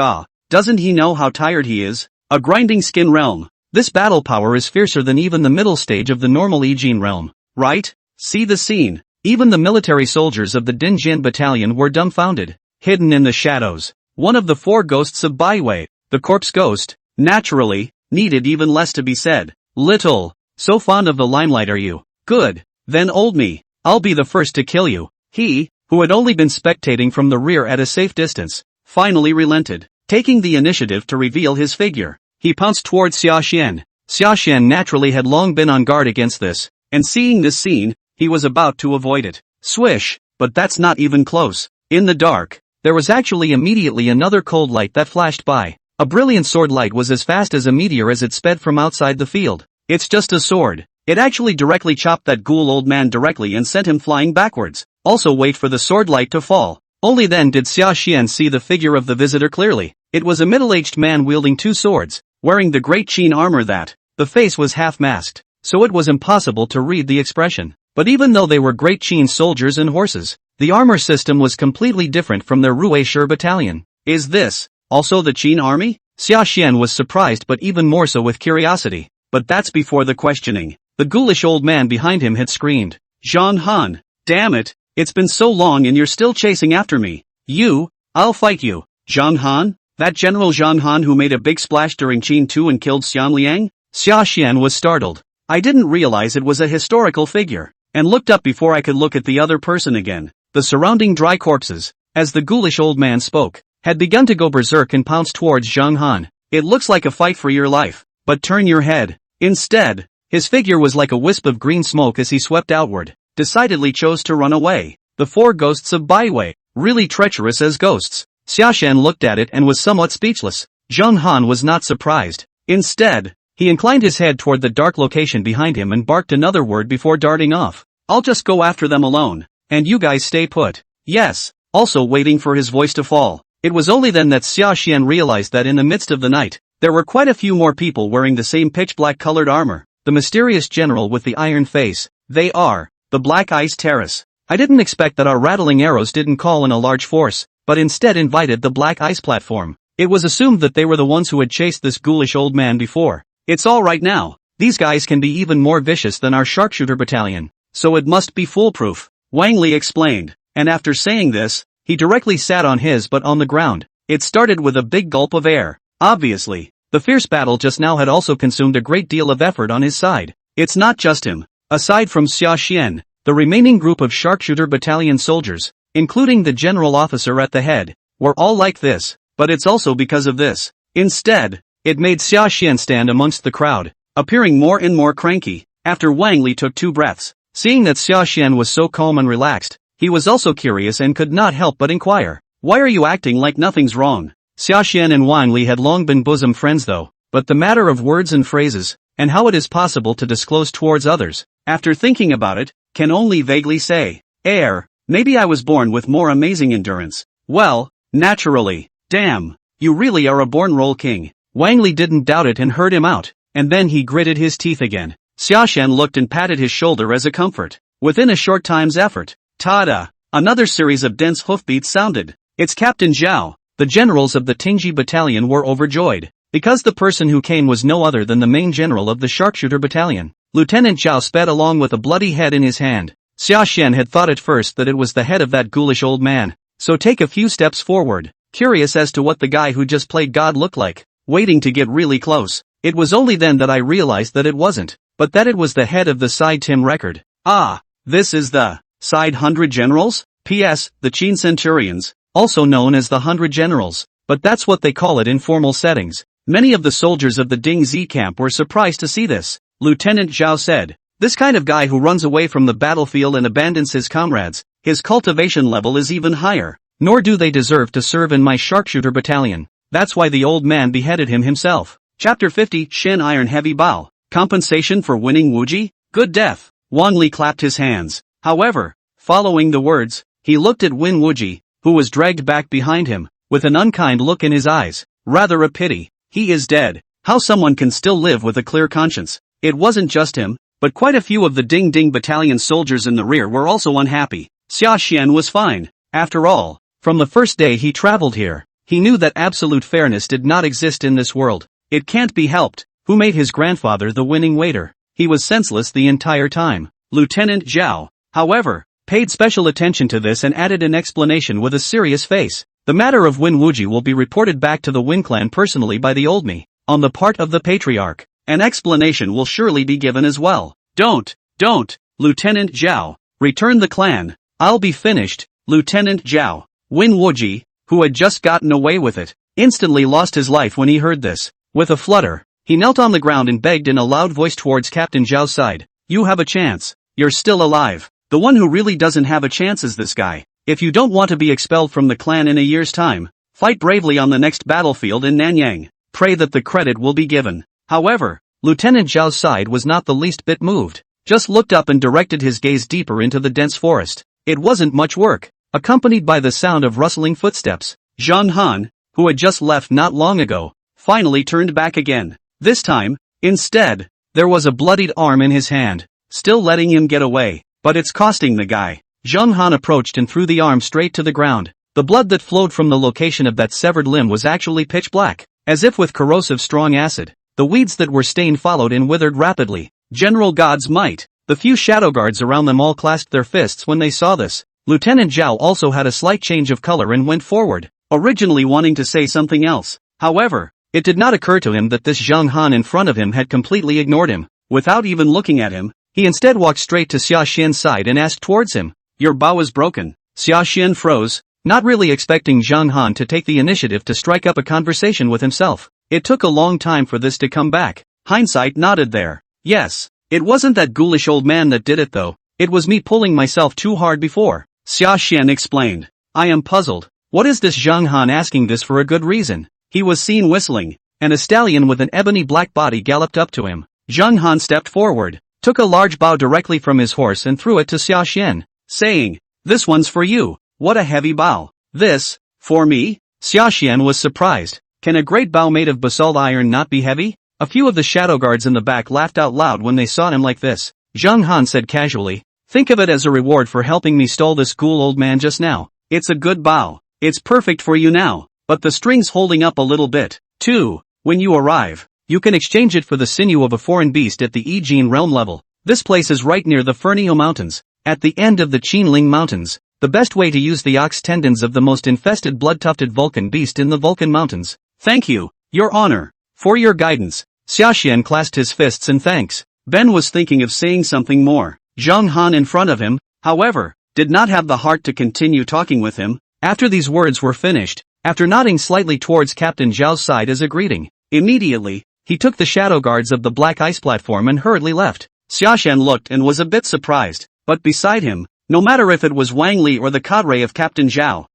doesn't he know how tired he is? A grinding skin realm. This battle power is fiercer than even the middle stage of the normal Ijin realm. Right? See the scene. Even the military soldiers of the Dinjin battalion were dumbfounded. Hidden in the shadows, one of the four ghosts of Baiwei, the corpse ghost, naturally, needed even less to be said. Little, so fond of the limelight are you? Good, then old me, I'll be the first to kill you. He, who who had only been spectating from the rear at a safe distance, finally relented, taking the initiative to reveal his figure. He pounced towards Sashan. Sashan naturally had long been on guard against this, and seeing this scene, he was about to avoid it. Swish, but that's not even close. In the dark, there was actually immediately another cold light that flashed by. A brilliant sword light was as fast as a meteor as it sped from outside the field. It's just a sword. It actually directly chopped that ghoul old man directly and sent him flying backwards. Also wait for the sword light to fall. Only then did Sashan see the figure of the visitor clearly. It was a middle-aged man wielding two swords, wearing the great Qin armor that, the face was half masked, so it was impossible to read the expression. But even though they were great Qin soldiers and horses, the armor system was completely different from their Ruishur battalion. Is this also the Qin army? Sashan was surprised but even more so with curiosity. But that's before the questioning. The ghoulish old man behind him had screamed, "Zhang Han! Damn it! It's been so long and you're still chasing after me. I'll fight you." Zhang Han? That General Zhang Han who made a big splash during Qin 2 and killed Xian Liang? Sashan was startled. I didn't realize it was a historical figure, and looked up before I could look at the other person again. The surrounding dry corpses, as the ghoulish old man spoke, had begun to go berserk and pounce towards Zhang Han. It looks like a fight for your life, but turn your head. Instead, his figure was like a wisp of green smoke as he swept outward, decidedly chose to run away. The four ghosts of Baiwei, really treacherous as ghosts. Sashan looked at it and was somewhat speechless. Zhang Han was not surprised. Instead, he inclined his head toward the dark location behind him and barked another word before darting off. I'll just go after them alone, and you guys stay put. Yes, also waiting for his voice to fall. It was only then that Sashan realized that in the midst of the night, there were quite a few more people wearing the same pitch-black colored armor. The mysterious general with the iron face. They are the Black Ice Terrace. I didn't expect that our rattling arrows didn't call in a large force, but instead invited the Black Ice platform. It was assumed that they were the ones who had chased this ghoulish old man before. It's all right now. These guys can be even more vicious than our sharpshooter battalion, so it must be foolproof, Wang Li explained, and after saying this, he directly sat on his butt on the ground. It started with a big gulp of air. Obviously, the fierce battle just now had also consumed a great deal of effort on his side. It's not just him. Aside from Sashan, the remaining group of sharpshooter battalion soldiers, including the general officer at the head, were all like this, but it's also because of this. Instead, it made Sashan stand amongst the crowd, appearing more and more cranky. After Wang Li took 2 breaths, seeing that Sashan was so calm and relaxed, he was also curious and could not help but inquire, "Why are you acting like nothing's wrong?" Sashan and Wang Li had long been bosom friends though, but the matter of words and phrases, and how it is possible to disclose towards others, after thinking about it, can only vaguely say, maybe I was born with more amazing endurance. Well, naturally. Damn, you really are a born role king. Wang Li didn't doubt it and heard him out, and then he gritted his teeth again. Sashan looked and patted his shoulder as a comfort. Within a short time's effort, ta-da! Another series of dense hoofbeats sounded. It's Captain Zhao. The generals of the Tingji battalion were overjoyed, because the person who came was no other than the main general of the sharpshooter battalion. Lieutenant Zhao sped along with a bloody head in his hand. Sashan had thought at first that it was the head of that ghoulish old man, so take a few steps forward, curious as to what the guy who just played God looked like, waiting to get really close. It was only then that I realized that it wasn't, but that it was the head of the Side Tim record. Ah, this is the Side 100 Generals? P.S. The Qin Centurions, also known as the 100 Generals, but that's what they call it in formal settings. Many of the soldiers of the Ding Zi camp were surprised to see this. Lieutenant Zhao said, "This kind of guy who runs away from the battlefield and abandons his comrades, his cultivation level is even higher, nor do they deserve to serve in my sharpshooter battalion. That's why the old man beheaded him himself." Chapter 50 Shin Iron Heavy Bao. Compensation for winning Wuji? Good death. Wang Li clapped his hands. However, following the words, he looked at Win Wuji, who was dragged back behind him, with an unkind look in his eyes. Rather a pity. He is dead. How someone can still live with a clear conscience. It wasn't just him, but quite a few of the Ding Ding battalion soldiers in the rear were also unhappy. Sashan was fine. After all, from the first day he traveled here, he knew that absolute fairness did not exist in this world. It can't be helped. Who made his grandfather the winning waiter? He was senseless the entire time. Lieutenant Zhao, however, paid special attention to this and added an explanation with a serious face. The matter of Win Wuji will be reported back to the Win clan personally by the old me, on the part of the patriarch. An explanation will surely be given as well. Don't, Lieutenant Zhao, return the clan. I'll be finished. Lieutenant Zhao. Win Wuji, who had just gotten away with it, instantly lost his life when he heard this. With a flutter, he knelt on the ground and begged in a loud voice towards Captain Zhao's side. You have a chance. You're still alive. The one who really doesn't have a chance is this guy. If you don't want to be expelled from the clan in a year's time, fight bravely on the next battlefield in Nanyang. Pray that the credit will be given. However, Lieutenant Zhao's side was not the least bit moved. Just looked up and directed his gaze deeper into the dense forest. It wasn't much work. Accompanied by the sound of rustling footsteps, Zhang Han, who had just left not long ago, finally turned back again. This time, instead, there was a bloodied arm in his hand, still letting him get away, but it's costing the guy. Zhang Han approached and threw the arm straight to the ground. The blood that flowed from the location of that severed limb was actually pitch black, as if with corrosive strong acid. The weeds that were stained followed and withered rapidly. General God's might. The few shadow guards around them all clasped their fists when they saw this. Lieutenant Zhao also had a slight change of color and went forward, originally wanting to say something else. However, it did not occur to him that this Zhang Han in front of him had completely ignored him. Without even looking at him, he instead walked straight to Sashan's side and asked towards him, Your bow is broken. Sashan froze, not really expecting Zhang Han to take the initiative to strike up a conversation with himself. It took a long time for this to come back. Hindsight nodded there. Yes, it wasn't that ghoulish old man that did it though. It was me pulling myself too hard before. Sashan explained. I am puzzled. What is this Zhang Han asking this for a good reason? He was seen whistling, and a stallion with an ebony black body galloped up to him. Zhang Han stepped forward, took a large bow directly from his horse and threw it to Sashan, saying, This one's for you. What a heavy bow. This, for me? Sashan was surprised. Can a great bow made of basalt iron not be heavy? A few of the shadow guards in the back laughed out loud when they saw him like this. Zhang Han said casually, Think of it as a reward for helping me stall this ghoul old man just now. It's a good bow. It's perfect for you now, but the string's holding up a little bit, too. When you arrive, you can exchange it for the sinew of a foreign beast at the Yijin realm level. This place is right near the Fernio Mountains, at the end of the Qinling Mountains. The best way to use the ox tendons of the most infested blood-tufted Vulcan beast in the Vulcan Mountains. Thank you, Your Honor, for your guidance. Sashan clasped his fists in thanks. Ben was thinking of saying something more. Zhang Han in front of him, however, did not have the heart to continue talking with him. After these words were finished, after nodding slightly towards Captain Zhao's side as a greeting, immediately, he took the shadow guards of the black ice platform and hurriedly left. Sashan looked and was a bit surprised, but beside him, no matter if it was Wang Li or the cadre of Captain Zhao,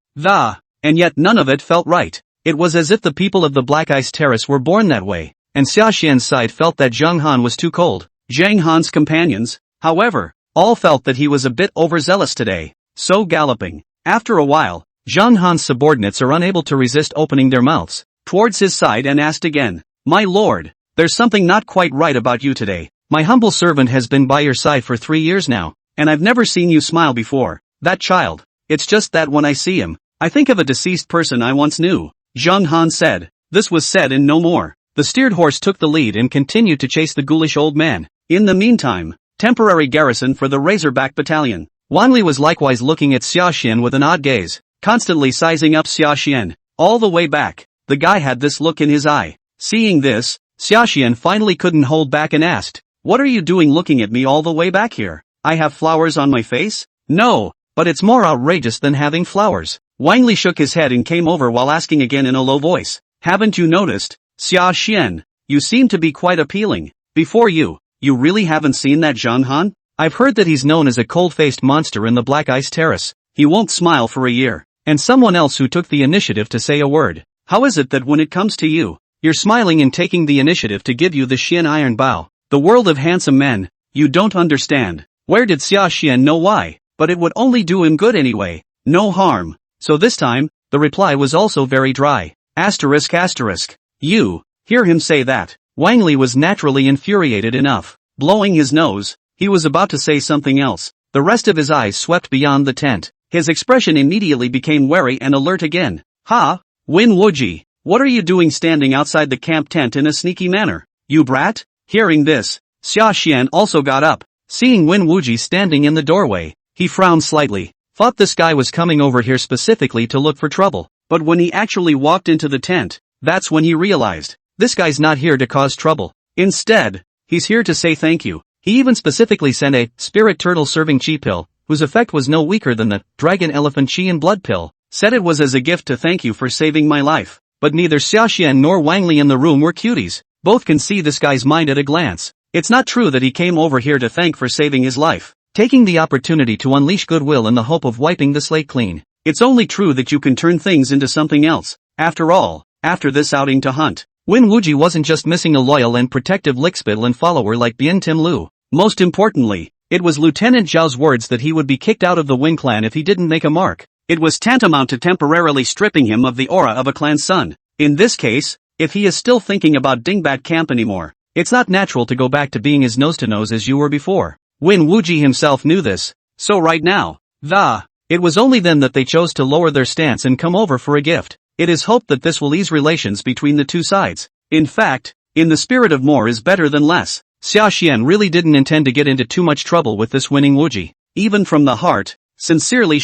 and yet none of it felt right. It was as if the people of the Black Ice Terrace were born that way, and Sashan's side felt that Zhang Han was too cold. Zhang Han's companions, however, all felt that he was a bit overzealous today, so galloping. After a while, Zhang Han's subordinates are unable to resist opening their mouths towards his side and asked again, My lord, there's something not quite right about you today. My humble servant has been by your side for 3 years now, and I've never seen you smile before. That child, it's just that when I see him, I think of a deceased person I once knew. Zhang Han said. This was said and no more. The steered horse took the lead and continued to chase the ghoulish old man. In the meantime, temporary garrison for the Razorback Battalion. Wang Li was likewise looking at Sashan with an odd gaze, constantly sizing up Sashan. All the way back, the guy had this look in his eye. Seeing this, Sashan finally couldn't hold back and asked, What are you doing looking at me all the way back here? I have flowers on my face? No, but it's more outrageous than having flowers. Wang Li shook his head and came over while asking again in a low voice, Haven't you noticed, Sashan? You seem to be quite appealing. Before you really haven't seen that Zhang Han? I've heard that he's known as a cold-faced monster in the Black Ice Terrace. He won't smile for a year. And someone else who took the initiative to say a word. How is it that when it comes to you, you're smiling and taking the initiative to give you the Xian Iron Bow? The world of handsome men, you don't understand. Where did Sashan know why? But it would only do him good anyway. No harm. So this time, the reply was also very dry. Asterisk. You, hear him say that. Wang Li was naturally infuriated enough. Blowing his nose, he was about to say something else. The rest of his eyes swept beyond the tent. His expression immediately became wary and alert again. Ha! Win Wuji, what are you doing standing outside the camp tent in a sneaky manner? You brat? Hearing this, Sashan also got up. Seeing Win Wuji standing in the doorway, he frowned slightly. Thought this guy was coming over here specifically to look for trouble. But when he actually walked into the tent, that's when he realized, this guy's not here to cause trouble. Instead, he's here to say thank you. He even specifically sent a spirit turtle serving chi pill whose effect was no weaker than the dragon elephant Qin blood pill, said it was as a gift to thank you for saving my life. But neither Sashan nor Wang Li in the room were cuties. Both can see this guy's mind at a glance. It's not true that he came over here to thank for saving his life, taking the opportunity to unleash goodwill in the hope of wiping the slate clean. It's only true that you can turn things into something else. After all, after this outing to hunt, Win Wuji wasn't just missing a loyal and protective lickspittle and follower like Bien Tim Lu. Most importantly, it was Lieutenant Zhao's words that he would be kicked out of the Wing clan if he didn't make a mark. It was tantamount to temporarily stripping him of the aura of a clan's son. In this case, if he is still thinking about Dingbat Camp anymore, it's not natural to go back to being as nose-to-nose as you were before. Win Wuji himself knew this. So right now, it was only then that they chose to lower their stance and come over for a gift. It is hoped that this will ease relations between the two sides. In fact, in the spirit of more is better than less, Sashan really didn't intend to get into too much trouble with this winning Wuji. Even from the heart, sincerely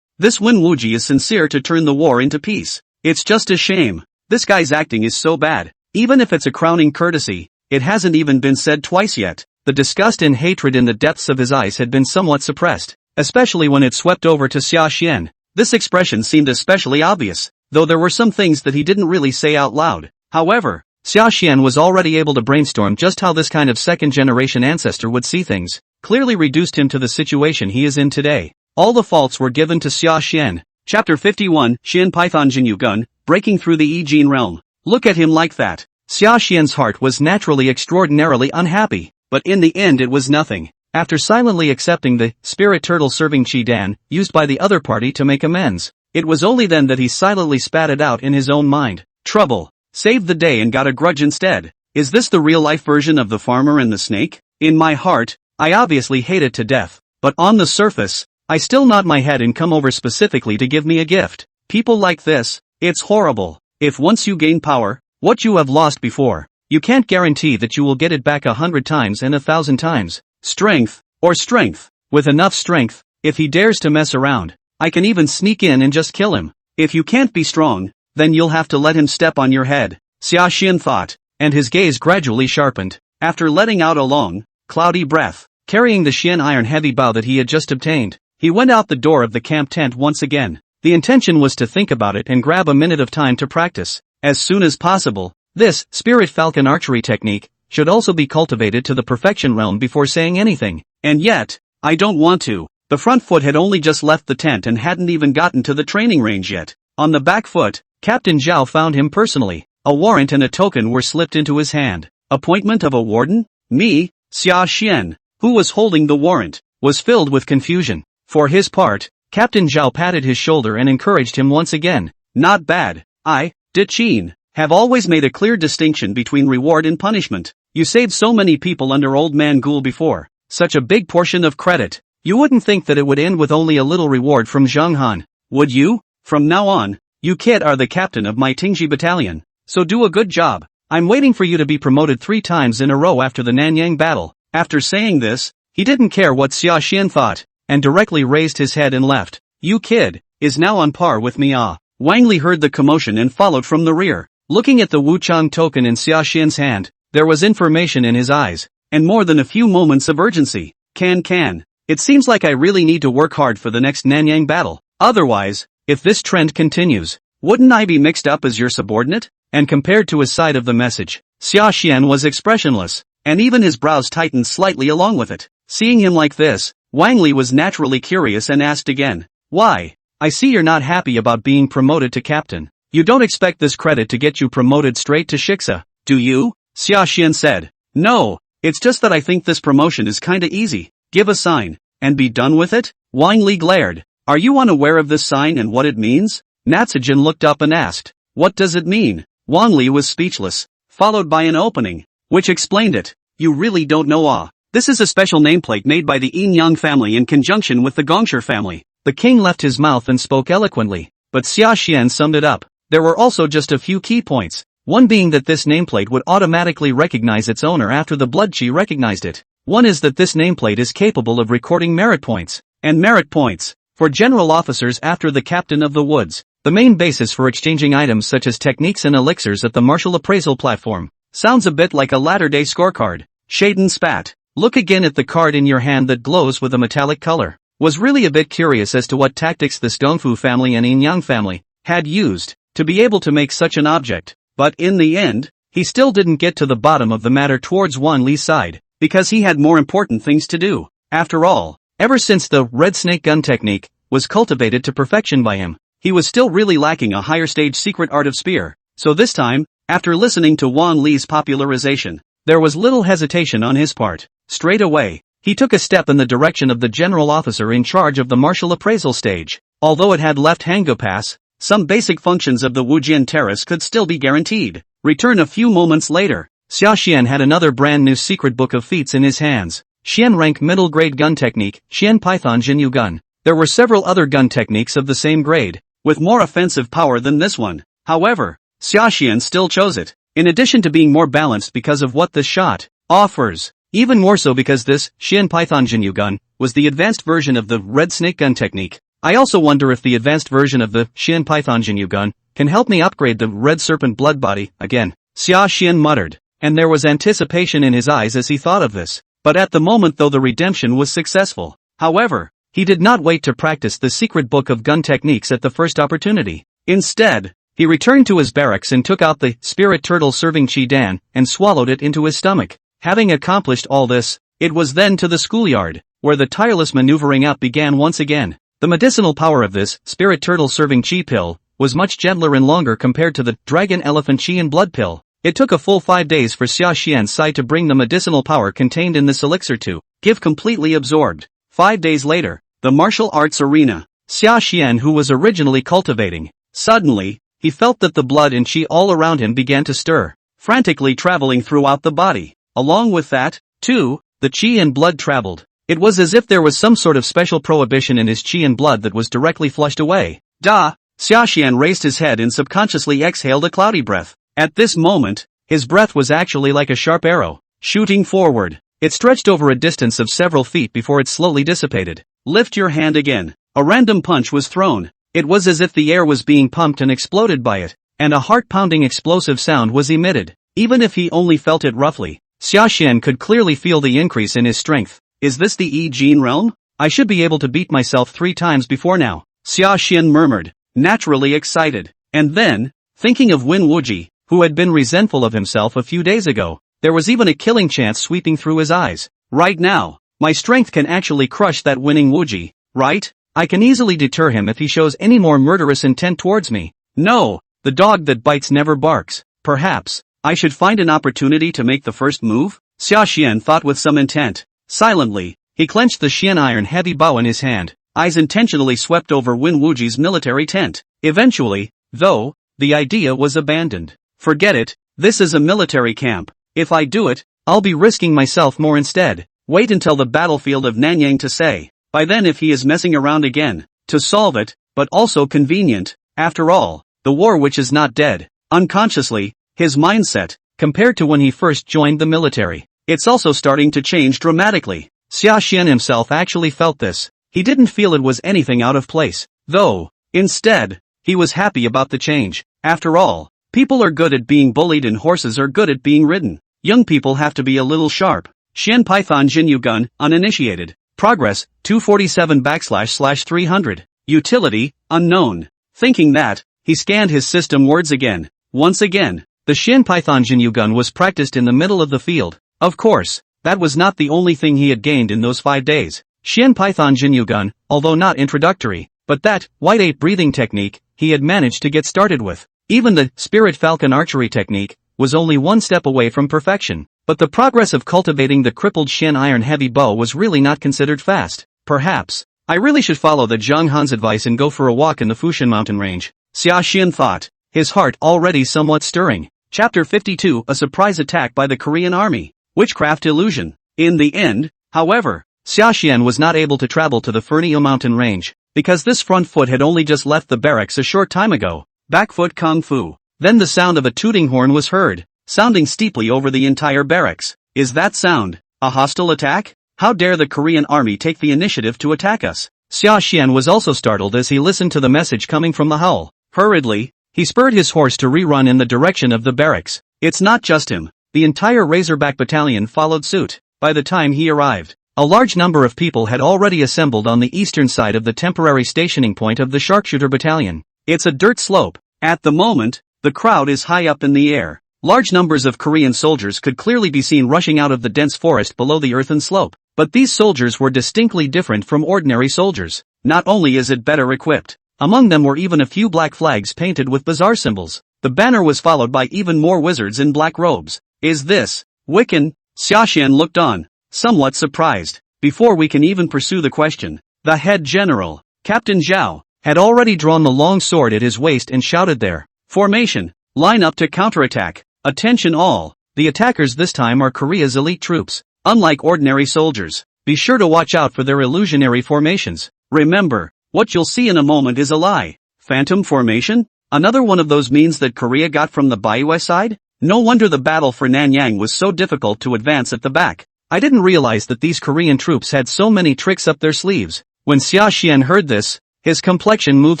this Win Wuji is sincere to turn the war into peace. It's just a shame. This guy's acting is so bad. Even if it's a crowning courtesy, it hasn't even been said twice yet. The disgust and hatred in the depths of his eyes had been somewhat suppressed, especially when it swept over to Sashan. This expression seemed especially obvious, though there were some things that he didn't really say out loud. However, Sashan was already able to brainstorm just how this kind of second-generation ancestor would see things, clearly reduced him to the situation he is in today. All the faults were given to Sashan. Chapter 51, Shin Python Jinyu Gun, breaking through the E-Gene realm. Look at him like that. Sashan's heart was naturally extraordinarily unhappy, but in the end it was nothing. After silently accepting the spirit turtle serving Chi Dan, used by the other party to make amends, it was only then that he silently spat it out in his own mind. Trouble. Saved the day and got a grudge instead. Is this the real-life version of the farmer and the snake? In my heart, I obviously hate it to death, but on the surface, I still nod my head and come over specifically to give me a gift. People like this, it's horrible. If once you gain power, what you have lost before, you can't guarantee that you will get it back 100 times and 1,000 times. Strength, or strength. With enough strength, if he dares to mess around, I can even sneak in and just kill him. If you can't be strong, then you'll have to let him step on your head, Sashan thought, and his gaze gradually sharpened. After letting out a long, cloudy breath, carrying the Shin iron heavy bow that he had just obtained, he went out the door of the camp tent once again. The intention was to think about it and grab a minute of time to practice, as soon as possible. This Spirit Falcon archery technique should also be cultivated to the perfection realm before saying anything. And yet, I don't want to. The front foot had only just left the tent and hadn't even gotten to the training range yet. On the back foot, Captain Zhao found him personally. A warrant and a token were slipped into his hand. Appointment of a warden? Me, Sashan, who was holding the warrant, was filled with confusion. For his part, Captain Zhao patted his shoulder and encouraged him once again. Not bad. I, Qin, have always made a clear distinction between reward and punishment. You saved so many people under Old Man Ghoul before. Such a big portion of credit. You wouldn't think that it would end with only a little reward from Zhang Han, would you? From now on, you kid are the captain of my Tingji battalion. So do a good job. I'm waiting for you to be promoted 3 times in a row after the Nanyang battle. After saying this, he didn't care what Sashan thought, and directly raised his head and left. You kid, is now on par with me. Wang Li heard the commotion and followed from the rear. Looking at the Wuchang token in Sashan's hand, there was information in his eyes, and more than a few moments of urgency. Can. It seems like I really need to work hard for the next Nanyang battle. Otherwise, if this trend continues, wouldn't I be mixed up as your subordinate? And compared to his side of the message, Sashan was expressionless, and even his brows tightened slightly along with it. Seeing him like this, Wang Li was naturally curious and asked again. Why? I see you're not happy about being promoted to captain. You don't expect this credit to get you promoted straight to Shiksa, do you? Sashan said. No, it's just that I think this promotion is kinda easy. Give a sign, and be done with it? Wang Li glared. Are you unaware of this sign and what it means? Natsujin looked up and asked. What does it mean? Wang Li was speechless, followed by an opening, which explained it. You really don't know. This is a special nameplate made by the Yin-Yang family in conjunction with the Gongshi family. The king left his mouth and spoke eloquently, but Sashan summed it up. There were also just a few key points, one being that this nameplate would automatically recognize its owner after the blood chi recognized it. One is that this nameplate is capable of recording merit points, and merit points, for general officers after the captain of the woods. The main basis for exchanging items such as techniques and elixirs at the martial appraisal platform. Sounds a bit like a latter-day scorecard. Shaden spat. Look again at the card in your hand that glows with a metallic color. was really a bit curious as to what tactics the Dongfu family and Yang family had used to be able to make such an object, but in the end, he still didn't get to the bottom of the matter towards Wan Li's side, because he had more important things to do. After all, ever since the red snake gun technique was cultivated to perfection by him, he was still really lacking a higher stage secret art of spear. So this time, after listening to Wan Li's popularization, there was little hesitation on his part. Straight away, he took a step in the direction of the general officer in charge of the martial appraisal stage. Although it had left Hango Pass, some basic functions of the Wujian Terrace could still be guaranteed. Return a few moments later. Sashan had another brand new secret book of feats in his hands. Xian rank middle grade gun technique, Xian Python Jinyu gun. There were several other gun techniques of the same grade, with more offensive power than this one. However, Sashan still chose it, in addition to being more balanced because of what this shot offers. Even more so because this Xian Python Jinyu gun was the advanced version of the red snake gun technique. I also wonder if the advanced version of the Xian Python Jinyu gun can help me upgrade the red serpent blood body again. Sashan muttered, and there was anticipation in his eyes as he thought of this. But at the moment though the redemption was successful. However, he did not wait to practice the secret book of gun techniques at the first opportunity. Instead, he returned to his barracks and took out the spirit turtle serving Qi Dan and swallowed it into his stomach. Having accomplished all this, it was then to the schoolyard, where the tireless maneuvering out began once again. The medicinal power of this spirit turtle serving Qi pill was much gentler and longer compared to the dragon elephant Qi and blood pill. It took a full 5 days for Sashan's side to bring the medicinal power contained in this elixir to give completely absorbed. 5 days later, the martial arts arena. Sashan, who was originally cultivating, suddenly, he felt that the blood and Qi all around him began to stir, frantically traveling throughout the body. Along with that, too, the Qi and blood traveled. It was as if there was some sort of special prohibition in his Qi and blood that was directly flushed away. Sashan raised his head and subconsciously exhaled a cloudy breath. At this moment, his breath was actually like a sharp arrow, shooting forward. It stretched over a distance of several feet before it slowly dissipated. Lift your hand again. A random punch was thrown. It was as if the air was being pumped and exploded by it, and a heart-pounding explosive sound was emitted. Even if he only felt it roughly, Sashan could clearly feel the increase in his strength. Is this the Yi Jin realm? I should be able to beat myself 3 times before now, Sashan murmured, naturally excited. And then, thinking of Win Wuji, who had been resentful of himself a few days ago, there was even a killing chance sweeping through his eyes. Right now, my strength can actually crush that winning Wuji, right? I can easily deter him if he shows any more murderous intent towards me. No, the dog that bites never barks. Perhaps, I should find an opportunity to make the first move? Sashan thought with some intent. Silently, he clenched the Xian iron heavy bow in his hand. Eyes intentionally swept over Win Wuji's military tent. Eventually, though, the idea was abandoned. Forget it, this is a military camp. If I do it, I'll be risking myself more instead. Wait until the battlefield of Nanyang to say. By then if he is messing around again, to solve it, but also convenient. After all, the war which is not dead. Unconsciously, his mindset, compared to when he first joined the military, it's also starting to change dramatically. Sashan himself actually felt this. He didn't feel it was anything out of place, though. Instead, he was happy about the change. After all, people are good at being bullied and horses are good at being ridden. Young people have to be a little sharp. Xian Python Jinyu gun, uninitiated. Progress, 247//300. Utility, unknown. Thinking that, he scanned his system words again. Once again, the Xian Python Jinyu gun was practiced in the middle of the field. Of course, that was not the only thing he had gained in those 5 days. Xian Python Jinyu gun, although not introductory, but that white ape breathing technique, he had managed to get started with. Even the Spirit Falcon archery technique was only one step away from perfection. But the progress of cultivating the crippled Xian iron heavy bow was really not considered fast. Perhaps, I really should follow the Zhang Han's advice and go for a walk in the Fushan mountain range. Sashan thought, his heart already somewhat stirring. Chapter 52, a surprise attack by the Korean army. Witchcraft illusion. In the end, however, Sashan was not able to travel to the Fernio mountain range, because this front foot had only just left the barracks a short time ago. Back foot kung fu. Then the sound of a tooting horn was heard, sounding steeply over the entire barracks. Is that sound a hostile attack? How dare the Korean army take the initiative to attack us? Sashan was also startled as he listened to the message coming from the hull. Hurriedly, he spurred his horse to rerun in the direction of the barracks. It's not just him. The entire Razorback battalion followed suit. By the time he arrived, A large number of people had already assembled on the eastern side of the temporary stationing point of the sharpshooter battalion. It's a dirt slope. At the moment, the crowd is high up in the air. Large numbers of Korean soldiers could clearly be seen rushing out of the dense forest below the earthen slope. But these soldiers were distinctly different from ordinary soldiers. Not only is it better equipped, among them were even a few black flags painted with bizarre symbols. The banner was followed by even more wizards in black robes. Is this Wiccan? Sashan looked on, somewhat surprised. Before we can even pursue the question, the head general, Captain Zhao, had already drawn the long sword at his waist and shouted there. Formation, line up to counterattack. Attention all, the attackers this time are Korea's elite troops. Unlike ordinary soldiers, be sure to watch out for their illusionary formations. Remember, what you'll see in a moment is a lie. Phantom formation? Another one of those means that Korea got from the Bayou side? No wonder the battle for Nanyang was so difficult to advance at the back. I didn't realize that these Korean troops had so many tricks up their sleeves. When Sashan heard this, his complexion moved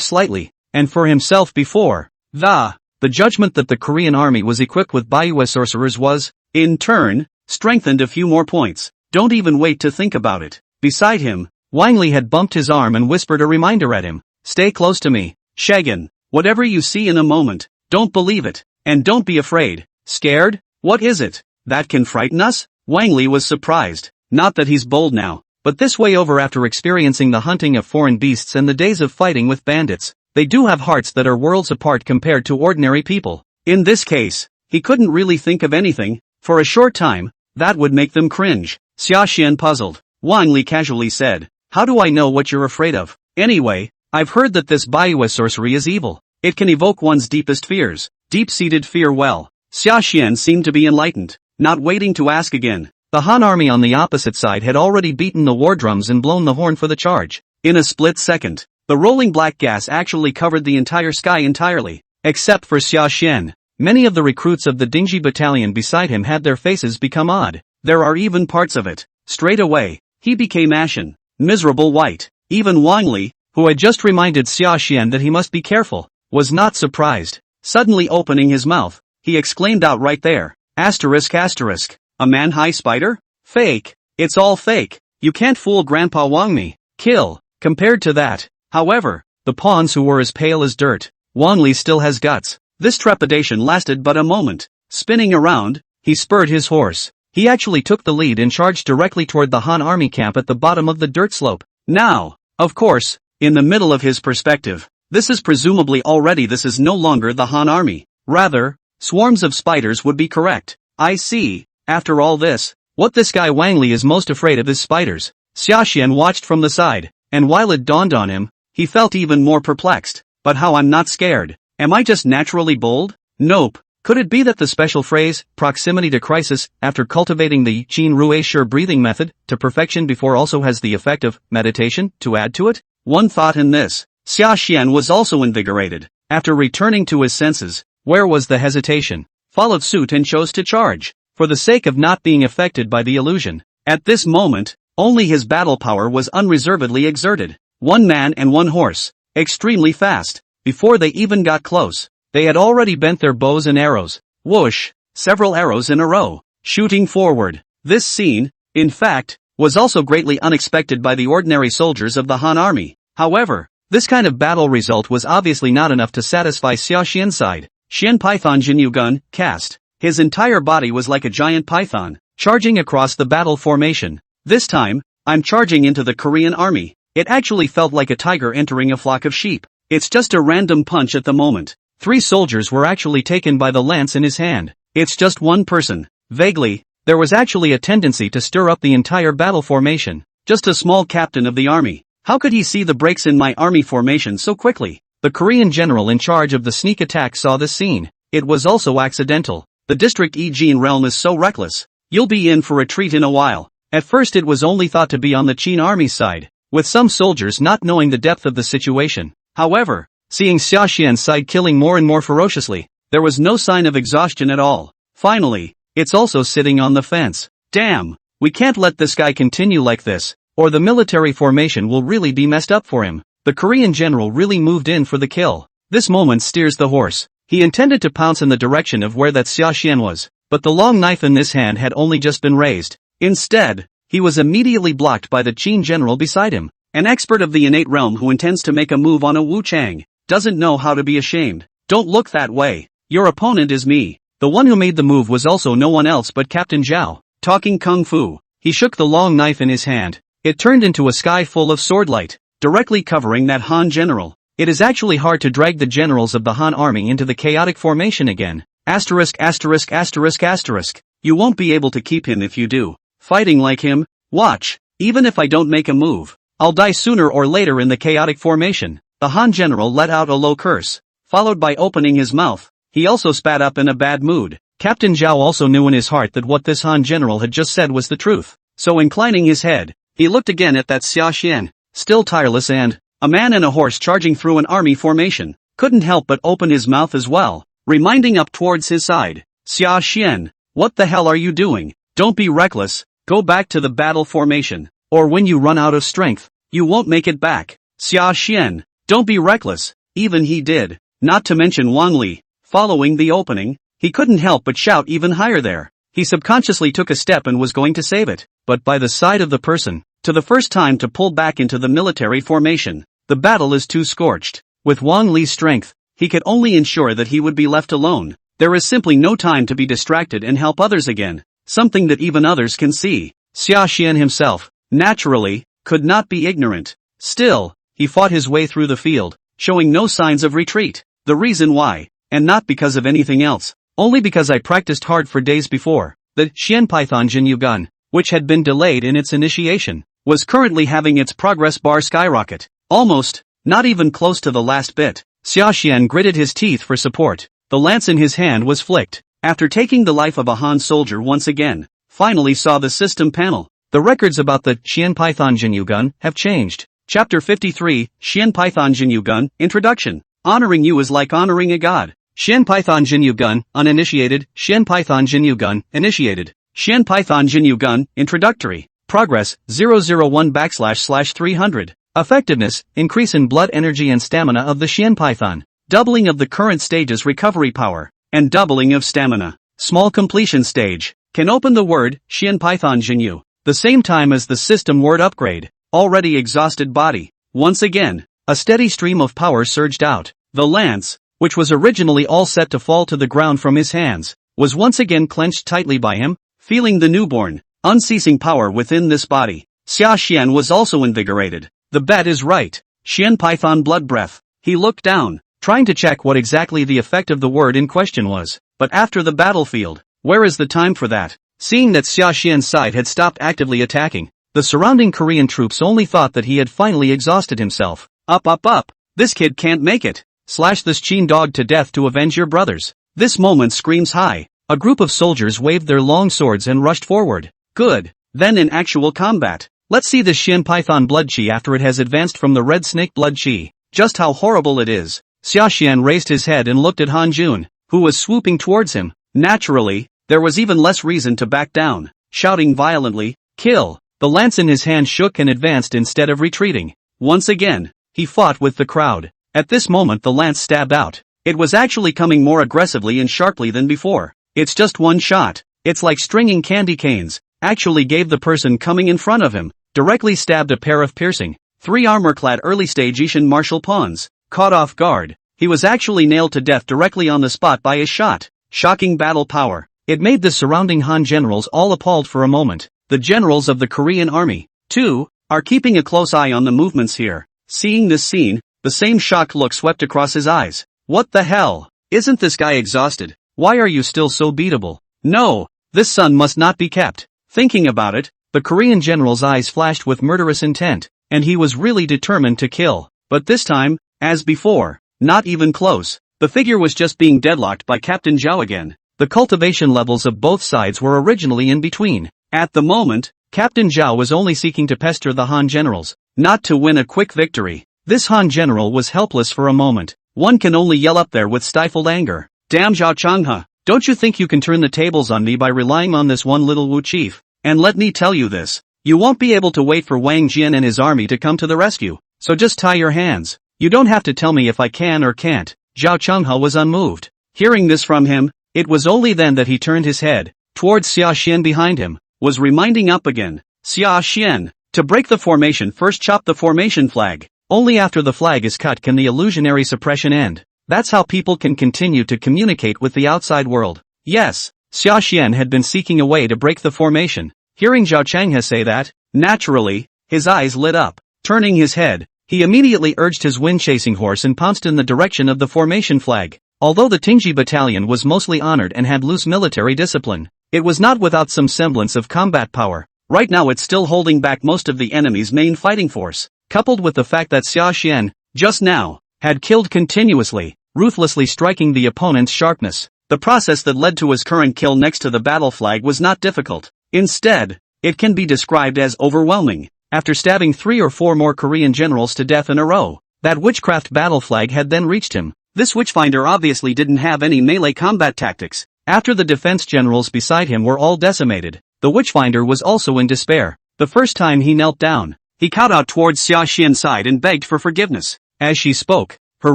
slightly, and for himself before the judgment that the Korean army was equipped with Bayou sorcerers was, in turn, strengthened a few more points. Don't even wait to think about it. Beside him, Wang Li had bumped his arm and whispered a reminder at him. Stay close to me, Shagan. Whatever you see in a moment, don't believe it, and don't be afraid. Scared? What is it that can frighten us? Wang Li was surprised. Not that he's bold now, but this way over after experiencing the hunting of foreign beasts and the days of fighting with bandits, they do have hearts that are worlds apart compared to ordinary people. In this case, he couldn't really think of anything, for a short time, that would make them cringe. Sashan puzzled. Wang Li casually said, how do I know what you're afraid of? Anyway, I've heard that this Bayou sorcery is evil. It can evoke one's deepest fears. Deep-seated fear. Well, Sashan seemed to be enlightened. Not waiting to ask again, the Han army on the opposite side had already beaten the war drums and blown the horn for the charge. In a split second, the rolling black gas actually covered the entire sky entirely, except for Sashan. Many of the recruits of the Dingji battalion beside him had their faces become odd. There are even parts of it. Straight away, he became ashen, miserable white. Even Wang Li, who had just reminded Sashan that he must be careful, was not surprised. Suddenly opening his mouth, he exclaimed out right there. Asterisk asterisk. A Manhwa spider? Fake. It's all fake. You can't fool Grandpa Wang me. Kill. Compared to that, however, the pawns who were as pale as dirt, Wang Li still has guts. This trepidation lasted but a moment. Spinning around, he spurred his horse. He actually took the lead and charged directly toward the Han army camp at the bottom of the dirt slope. Now, of course, in the middle of his perspective, this is no longer the Han army. Rather, swarms of spiders would be correct. I see. After all this, what this guy Wang Li is most afraid of is spiders. Sashan watched from the side, and while it dawned on him, he felt even more perplexed. But how I'm not scared? Am I just naturally bold? Nope. Could it be that the special phrase, proximity to crisis, after cultivating the Qin Rui sure breathing method to perfection before also has the effect of meditation to add to it? One thought in this. Sashan was also invigorated. After returning to his senses, where was the hesitation? Followed suit and chose to charge, for the sake of not being affected by the illusion. At this moment, only his battle power was unreservedly exerted. One man and one horse, extremely fast. Before they even got close, they had already bent their bows and arrows. Whoosh! Several arrows in a row, shooting forward. This scene, in fact, was also greatly unexpected by the ordinary soldiers of the Han army. However, this kind of battle result was obviously not enough to satisfy Sashan's side. Shen Python Jinyu Gun, cast. His entire body was like a giant python, charging across the battle formation. This time, I'm charging into the Korean army. It actually felt like a tiger entering a flock of sheep. It's just a random punch at the moment. 3 soldiers were actually taken by the lance in his hand. It's just one person. Vaguely, there was actually a tendency to stir up the entire battle formation. Just a small captain of the army. How could he see the breaks in my army formation so quickly? The Korean general in charge of the sneak attack saw this scene. It was also accidental. The district Jin realm is so reckless. You'll be in for a treat in a while. At first it was only thought to be on the Qin army side, with some soldiers not knowing the depth of the situation. However, seeing Sashan's side killing more and more ferociously, there was no sign of exhaustion at all. Finally, it's also sitting on the fence. Damn, we can't let this guy continue like this, or the military formation will really be messed up for him. The Korean general really moved in for the kill. This moment steers the horse. He intended to pounce in the direction of where that Sashan was, but the long knife in this hand had only just been raised. Instead, he was immediately blocked by the Qin general beside him. An expert of the innate realm who intends to make a move on a Wu Chang, doesn't know how to be ashamed. Don't look that way. Your opponent is me. The one who made the move was also no one else but Captain Zhao. Talking kung fu, he shook the long knife in his hand. It turned into a sky full of swordlight, directly covering that Han general. It is actually hard to drag the generals of the Han army into the chaotic formation again. Asterisk asterisk asterisk asterisk. You won't be able to keep him if you do. Fighting like him? Watch. Even if I don't make a move, I'll die sooner or later in the chaotic formation. The Han general let out a low curse, followed by opening his mouth. He also spat up in a bad mood. Captain Zhao also knew in his heart that what this Han general had just said was the truth. So inclining his head, he looked again at that Sashan, still tireless and, a man and a horse charging through an army formation, couldn't help but open his mouth as well, reminding up towards his side. Sashan, what the hell are you doing? Don't be reckless, go back to the battle formation, or when you run out of strength, you won't make it back. Sashan, don't be reckless, even he did, not to mention Wang Li. Following the opening, he couldn't help but shout even higher there. He subconsciously took a step and was going to save it, but by the side of the person, to the first time to pull back into the military formation. The battle is too scorched. With Wang Li's strength, he could only ensure that he would be left alone. There is simply no time to be distracted and help others again, something that even others can see. Sashan himself, naturally, could not be ignorant. Still, he fought his way through the field, showing no signs of retreat. The reason why, and not because of anything else, only because I practiced hard for days before. The Xian Python Jinyu gun, which had been delayed in its initiation, was currently having its progress bar skyrocket. Almost, not even close to the last bit. Sashan gritted his teeth for support. The lance in his hand was flicked. After taking the life of a Han soldier once again, finally saw the system panel. The records about the Xian Python Jinyu gun have changed. Chapter 53, Xian Python Jinyu gun, Introduction. Honoring you is like honoring a god. Xian Python Jinyu gun, uninitiated. Xian Python Jinyu gun, initiated. Xian Python Jinyu gun, introductory. Progress, 001/300. Effectiveness, increase in blood energy and stamina of the Xian Python. Doubling of the current stage's recovery power, and doubling of stamina. Small completion stage, can open the word, Xian Python Jinyu, the same time as the system word upgrade. Already exhausted body. Once again, a steady stream of power surged out. The lance, which was originally all set to fall to the ground from his hands, was once again clenched tightly by him, feeling the newborn, unceasing power within this body. Sashan was also invigorated. The bet is right. Xian Python blood breath. He looked down, trying to check what exactly the effect of the word in question was. But after the battlefield, where is the time for that? Seeing that Sashan's side had stopped actively attacking, the surrounding Korean troops only thought that he had finally exhausted himself. Up up up. This kid can't make it. Slash this Qin dog to death to avenge your brothers. This moment screams high. A group of soldiers waved their long swords and rushed forward. Good. Then in actual combat. Let's see the Xian Python blood chi after it has advanced from the red snake blood chi. Just how horrible it is. Sashan raised his head and looked at Han Jun, who was swooping towards him. Naturally, there was even less reason to back down. Shouting violently, kill. The lance in his hand shook and advanced instead of retreating. Once again, he fought with the crowd. At this moment the lance stabbed out. It was actually coming more aggressively and sharply than before. It's just one shot. It's like stringing candy canes. Actually gave the person coming in front of him, directly stabbed a pair of piercing, 3 armor-clad early-stage Ishan martial pawns. Caught off guard, he was actually nailed to death directly on the spot by his shot. Shocking battle power. It made the surrounding Han generals all appalled for a moment. The generals of the Korean army, too, are keeping a close eye on the movements here. Seeing this scene, the same shocked look swept across his eyes. What the hell? Isn't this guy exhausted? Why are you still so beatable? No, this son must not be kept. Thinking about it, the Korean general's eyes flashed with murderous intent, and he was really determined to kill. But this time, as before, not even close. The figure was just being deadlocked by Captain Zhao again. The cultivation levels of both sides were originally in between. At the moment, Captain Zhao was only seeking to pester the Han generals, not to win a quick victory. This Han general was helpless for a moment. One can only yell up there with stifled anger. Damn Zhao Changhe, don't you think you can turn the tables on me by relying on this one little Wu chief? And let me tell you this, you won't be able to wait for Wang Jian and his army to come to the rescue, so just tie your hands. You don't have to tell me if I can or can't. Zhao Changhe was unmoved. Hearing this from him, it was only then that he turned his head, towards Sashan behind him, was reminding up again. Xia Xian. To break the formation, first chop the formation flag. Only after the flag is cut can the illusionary suppression end. That's how people can continue to communicate with the outside world. Yes, Xia Xian had been seeking a way to break the formation. Hearing Zhao Changhe say that, naturally, his eyes lit up. Turning his head, he immediately urged his wind-chasing horse and pounced in the direction of the formation flag. Although the Tingji battalion was mostly honored and had loose military discipline, it was not without some semblance of combat power. Right now it's still holding back most of the enemy's main fighting force, coupled with the fact that Xia Xian, just now, had killed continuously, ruthlessly striking the opponent's sharpness. The process that led to his current kill next to the battle flag was not difficult. Instead, it can be described as overwhelming. After stabbing 3 or 4 more Korean generals to death in a row, that witchcraft battle flag had then reached him. This witchfinder obviously didn't have any melee combat tactics. After the defense generals beside him were all decimated, the witchfinder was also in despair. The first time he knelt down, he kowtowed towards Xia Xian's side and begged for forgiveness. As she spoke, her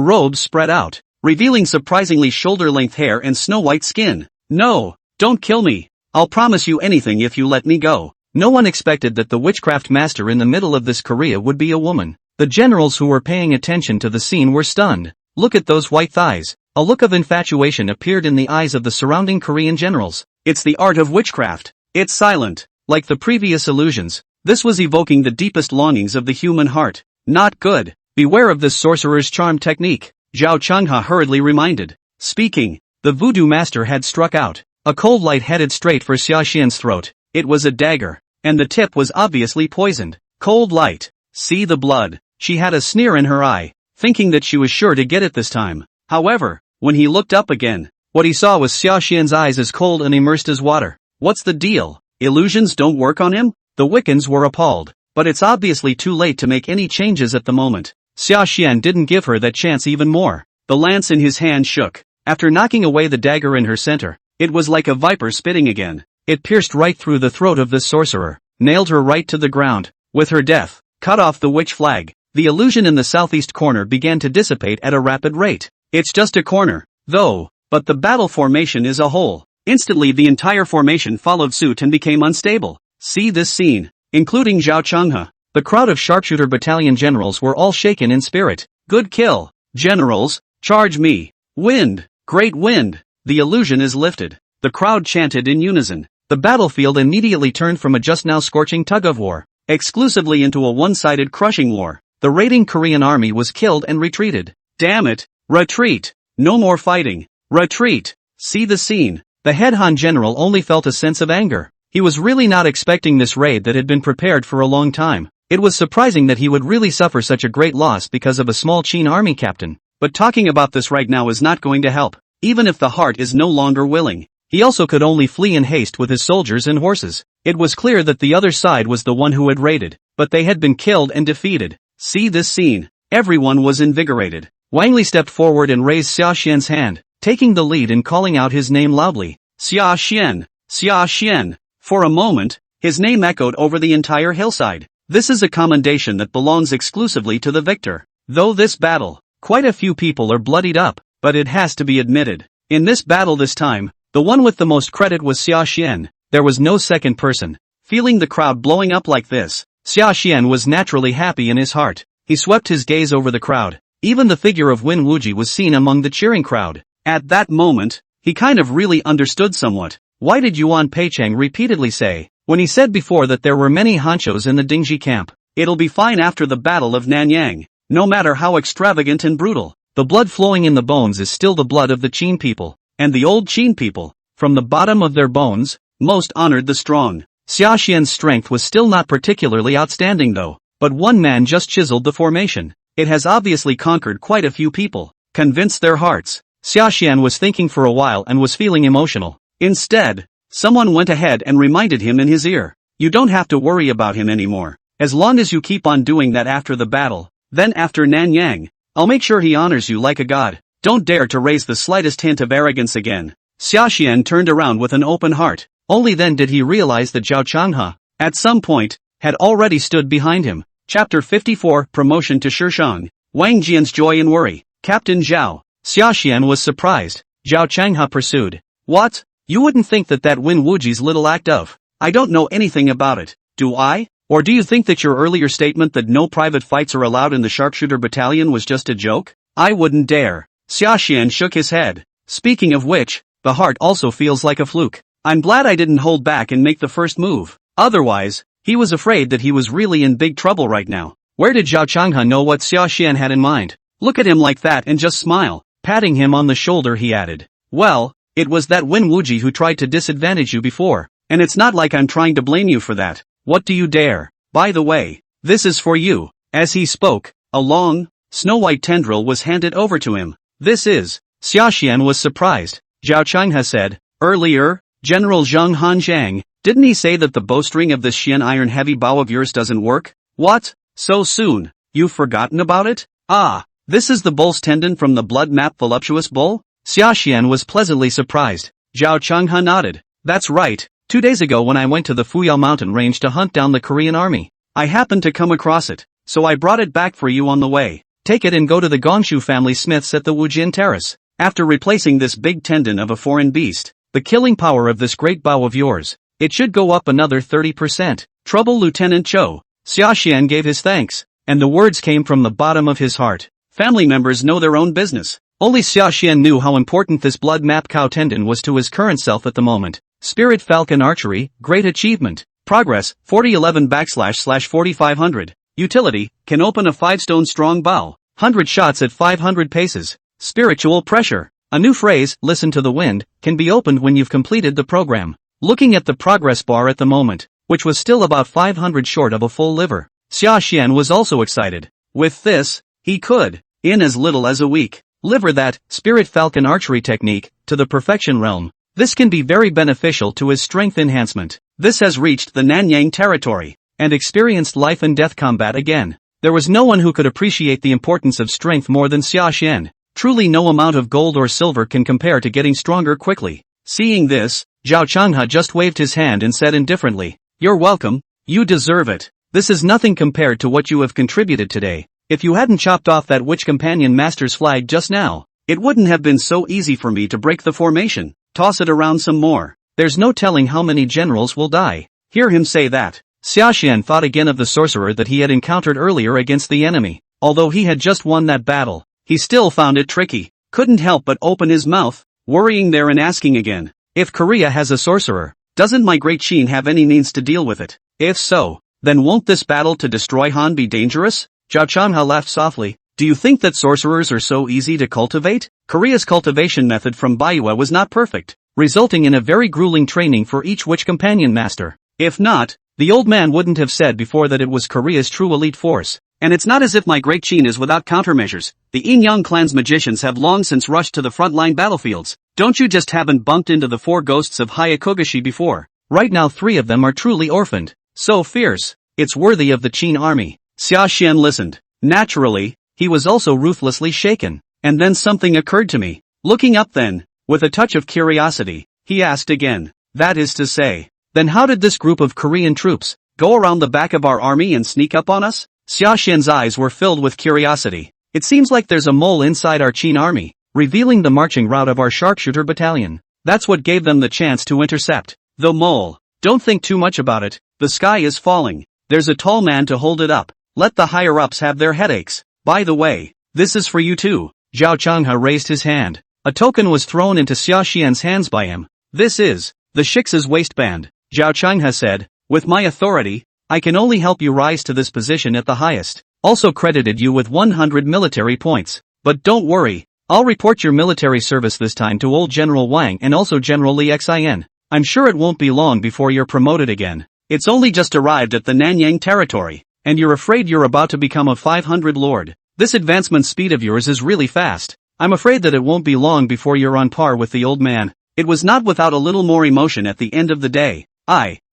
robes spread out, revealing surprisingly shoulder-length hair and snow-white skin. "No, don't kill me. I'll promise you anything if you let me go." No one expected that the witchcraft master in the middle of this Korea would be a woman. The generals who were paying attention to the scene were stunned. Look at those white thighs. A look of infatuation appeared in the eyes of the surrounding Korean generals. It's the art of witchcraft. It's silent. Like the previous illusions, this was evoking the deepest longings of the human heart. Not good. Beware of this sorcerer's charm technique, Zhao Changhe hurriedly reminded. Speaking, the voodoo master had struck out. A cold light headed straight for Xia Xian's throat. It was a dagger, and the tip was obviously poisoned. Cold light. See the blood. She had a sneer in her eye, thinking that she was sure to get it this time. However, when he looked up again, what he saw was Xia Xian's eyes as cold and immersed as water. What's the deal? Illusions don't work on him? The Wiccans were appalled, but it's obviously too late to make any changes at the moment. Xia Xian didn't give her that chance even more. The lance in his hand shook. After knocking away the dagger in her center, it was like a viper spitting again. It pierced right through the throat of this sorcerer, nailed her right to the ground. With her death, cut off the witch flag. The illusion in the southeast corner began to dissipate at a rapid rate. It's just a corner, though, but the battle formation is a whole. Instantly the entire formation followed suit and became unstable. See this scene, including Zhao Changhe. The crowd of sharpshooter battalion generals were all shaken in spirit. Good kill. Generals, charge me. Wind, great wind. The illusion is lifted. The crowd chanted in unison. The battlefield immediately turned from a just now scorching tug-of-war, exclusively into a one-sided crushing war. The raiding Korean army was killed and retreated. Damn it. Retreat. No more fighting. Retreat. See the scene. The head Han general only felt a sense of anger. He was really not expecting this raid that had been prepared for a long time. It was surprising that he would really suffer such a great loss because of a small Qin army captain. But talking about this right now is not going to help. Even if the heart is no longer willing, he also could only flee in haste with his soldiers and horses. It was clear that the other side was the one who had raided, but they had been killed and defeated. See this scene. Everyone was invigorated. Wang Li stepped forward and raised Xia Xian's hand, taking the lead and calling out his name loudly. Xia Xian, Xia Xian. For a moment, his name echoed over the entire hillside. This is a commendation that belongs exclusively to the victor. Though this battle, quite a few people are bloodied up, but it has to be admitted. In this battle this time, the one with the most credit was Xia Xian. There was no second person. Feeling the crowd blowing up like this, Xia Xian was naturally happy in his heart. He swept his gaze over the crowd. Even the figure of Wen Wuji was seen among the cheering crowd. At that moment, he kind of really understood somewhat. Why did Yuan Peicheng repeatedly say, when he said before that there were many Hanchos in the Dingji camp, "It'll be fine after the Battle of Nanyang," no matter how extravagant and brutal, the blood flowing in the bones is still the blood of the Qin people, and the old Qin people, from the bottom of their bones, most honored the strong. Xia Xian's strength was still not particularly outstanding though, but one man just chiseled the formation. It has obviously conquered quite a few people, convinced their hearts. Xia Xian was thinking for a while and was feeling emotional. Instead, someone went ahead and reminded him in his ear, "You don't have to worry about him anymore. As long as you keep on doing that after the battle, then after Nanyang, I'll make sure he honors you like a god. Don't dare to raise the slightest hint of arrogance again." Xia Xian turned around with an open heart. Only then did he realize that Zhao Changhe, at some point, had already stood behind him. Chapter 54, Promotion to Shishang. Wang Jian's joy and worry. Captain Zhao. Xia Xian was surprised. Zhao Changhe pursued. "What? You wouldn't think that Wen Wuji's little act of, I don't know anything about it, Do I? Or do you think that your earlier statement that no private fights are allowed in the sharpshooter battalion was just a joke? I wouldn't dare. Sashan shook his head. Speaking of which, the heart also feels like a fluke. I'm glad I didn't hold back and make the first move. Otherwise, he was afraid that he was really in big trouble right now. Where did Zhao Changhe know what Sashan had in mind? Look at him like that and just smile. Patting him on the shoulder, he added. Well, it was that Wen Wuji who tried to disadvantage you before, and it's not like I'm trying to blame you for that. What do you dare? By the way, this is for you. As he spoke, a long, snow-white tendril was handed over to him. This is. Sashan was surprised. Zhao Changhe said, earlier, General Zhang Hanjiang, didn't he say that the bowstring of this Xian iron heavy bow of yours doesn't work? What? So soon? You've forgotten about it? Ah, this is the bull's tendon from the blood map voluptuous bull? Sashan was pleasantly surprised. Zhao Changhe nodded. That's right. 2 days ago when I went to the Fuyao mountain range to hunt down the Korean army, I happened to come across it, so I brought it back for you on the way. Take it and go to the Gongshu family smiths at the Wujin Terrace. After replacing this big tendon of a foreign beast, the killing power of this great bow of yours, it should go up another 30%. Trouble Lieutenant Cho. Sashan gave his thanks, and the words came from the bottom of his heart. Family members know their own business. Only Sashan knew how important this blood map cow tendon was to his current self at the moment. Spirit Falcon Archery, great achievement. Progress, 4011/4500. Utility, can open a 5-stone strong bow. 100 shots at 500 paces. Spiritual pressure. A new phrase, listen to the wind, can be opened when you've completed the program. Looking at the progress bar at the moment, which was still about 500 short of a full liver, Sashan was also excited. With this, he could, in as little as a week, liver that Spirit Falcon Archery technique to the perfection realm. This can be very beneficial to his strength enhancement. This has reached the Nanyang territory, and experienced life and death combat again. There was no one who could appreciate the importance of strength more than Sashan. Truly no amount of gold or silver can compare to getting stronger quickly. Seeing this, Zhao Changhe just waved his hand and said indifferently, You're welcome, you deserve it. This is nothing compared to what you have contributed today. If you hadn't chopped off that witch companion master's flag just now, it wouldn't have been so easy for me to break the formation. Toss it around some more. There's no telling how many generals will die. Hear him say that. Sashan thought again of the sorcerer that he had encountered earlier against the enemy. Although he had just won that battle, he still found it tricky. Couldn't help but open his mouth, worrying there and asking again. If Korea has a sorcerer, doesn't my great Qin have any means to deal with it? If so, then won't this battle to destroy Han be dangerous? Zhao Changhe laughed softly. Do you think that sorcerers are so easy to cultivate? Korea's cultivation method from Bayue was not perfect, resulting in a very grueling training for each witch companion master. If not, the old man wouldn't have said before that it was Korea's true elite force. And it's not as if my great Qin is without countermeasures. The Yin-Yang clan's magicians have long since rushed to the frontline battlefields. Don't you just haven't bumped into the 4 ghosts of Hayakogashi before? Right now 3 of them are truly orphaned. So fierce, it's worthy of the Qin army. Sashan listened. Naturally, he was also ruthlessly shaken. And then something occurred to me. Looking up then, with a touch of curiosity, he asked again. That is to say, then how did this group of Korean troops go around the back of our army and sneak up on us? Sashan's eyes were filled with curiosity. It seems like there's a mole inside our Qin army, revealing the marching route of our sharpshooter battalion. That's what gave them the chance to intercept. The mole. Don't think too much about it. The sky is falling. There's a tall man to hold it up. Let the higher-ups have their headaches. By the way, this is for you too. Zhao Changhe raised his hand. A token was thrown into Sashan's hands by him. This is the Shix's waistband. Zhao Changhe said, with my authority, I can only help you rise to this position at the highest. Also credited you with 100 military points. But don't worry, I'll report your military service this time to old General Wang and also General Li Xin. I'm sure it won't be long before you're promoted again. It's only just arrived at the Nanyang territory, and you're afraid you're about to become a 500 lord. This advancement speed of yours is really fast. I'm afraid that it won't be long before you're on par with the old man. It was not without a little more emotion at the end of the day.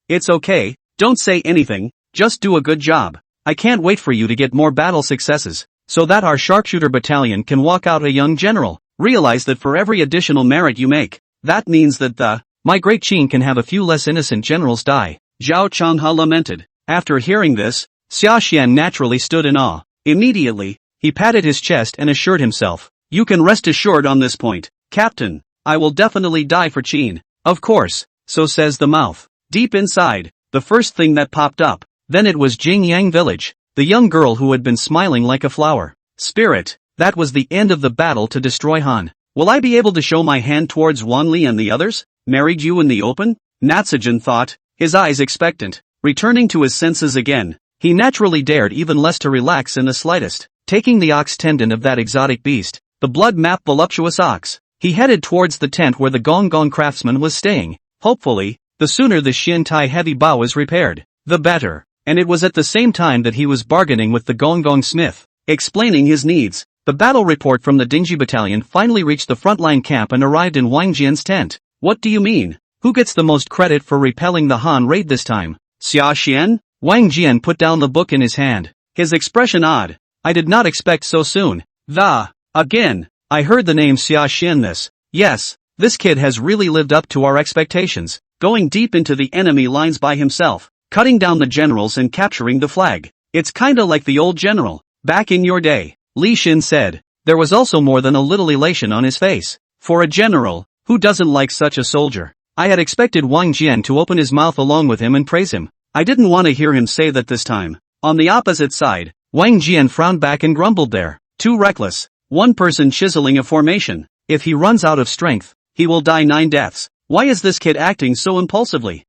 It's okay, don't say anything, just do a good job. I can't wait for you to get more battle successes, so that our sharpshooter battalion can walk out a young general. Realize that for every additional merit you make, that means that my great Qin can have a few less innocent generals die. Zhao Changhe lamented. After hearing this, Sashan naturally stood in awe. Immediately, he patted his chest and assured himself, you can rest assured on this point, Captain. I will definitely die for Qin. Of course, so says the mouth. Deep inside, the the first thing that popped up. Then it was Jingyang village, the young girl who had been smiling like a flower. Spirit, that was the end of the battle to destroy Han. Will I be able to show my hand towards Wanli and the others? Married you in the open? Natsujin thought, his eyes expectant. Returning to his senses again, he naturally dared even less to relax in the slightest. Taking the ox tendon of that exotic beast, the blood-map voluptuous ox, he headed towards the tent where the Gong Gong craftsman was staying. Hopefully, the sooner the Xin Tai heavy bow is repaired, the better. And it was at the same time that he was bargaining with the Gong Gong smith, explaining his needs. The battle report from the Dingji battalion finally reached the frontline camp and arrived in Wang Jian's tent. What do you mean? Who gets the most credit for repelling the Han raid this time? Sashan? Wang Jian put down the book in his hand, his expression odd. I did not expect so soon. Again, I heard the name Sashan. Yes, this kid has really lived up to our expectations, going deep into the enemy lines by himself, cutting down the generals and capturing the flag. It's kinda like the old general, back in your day, Li Xin said. There was also more than a little elation on his face. For a general, who doesn't like such a soldier? I had expected Wang Jian to open his mouth along with him and praise him. I didn't want to hear him say that this time. On the opposite side, Wang Jian frowned back and grumbled there. Too reckless. One person chiseling a formation. If he runs out of strength, he will die 9 deaths. Why is this kid acting so impulsively?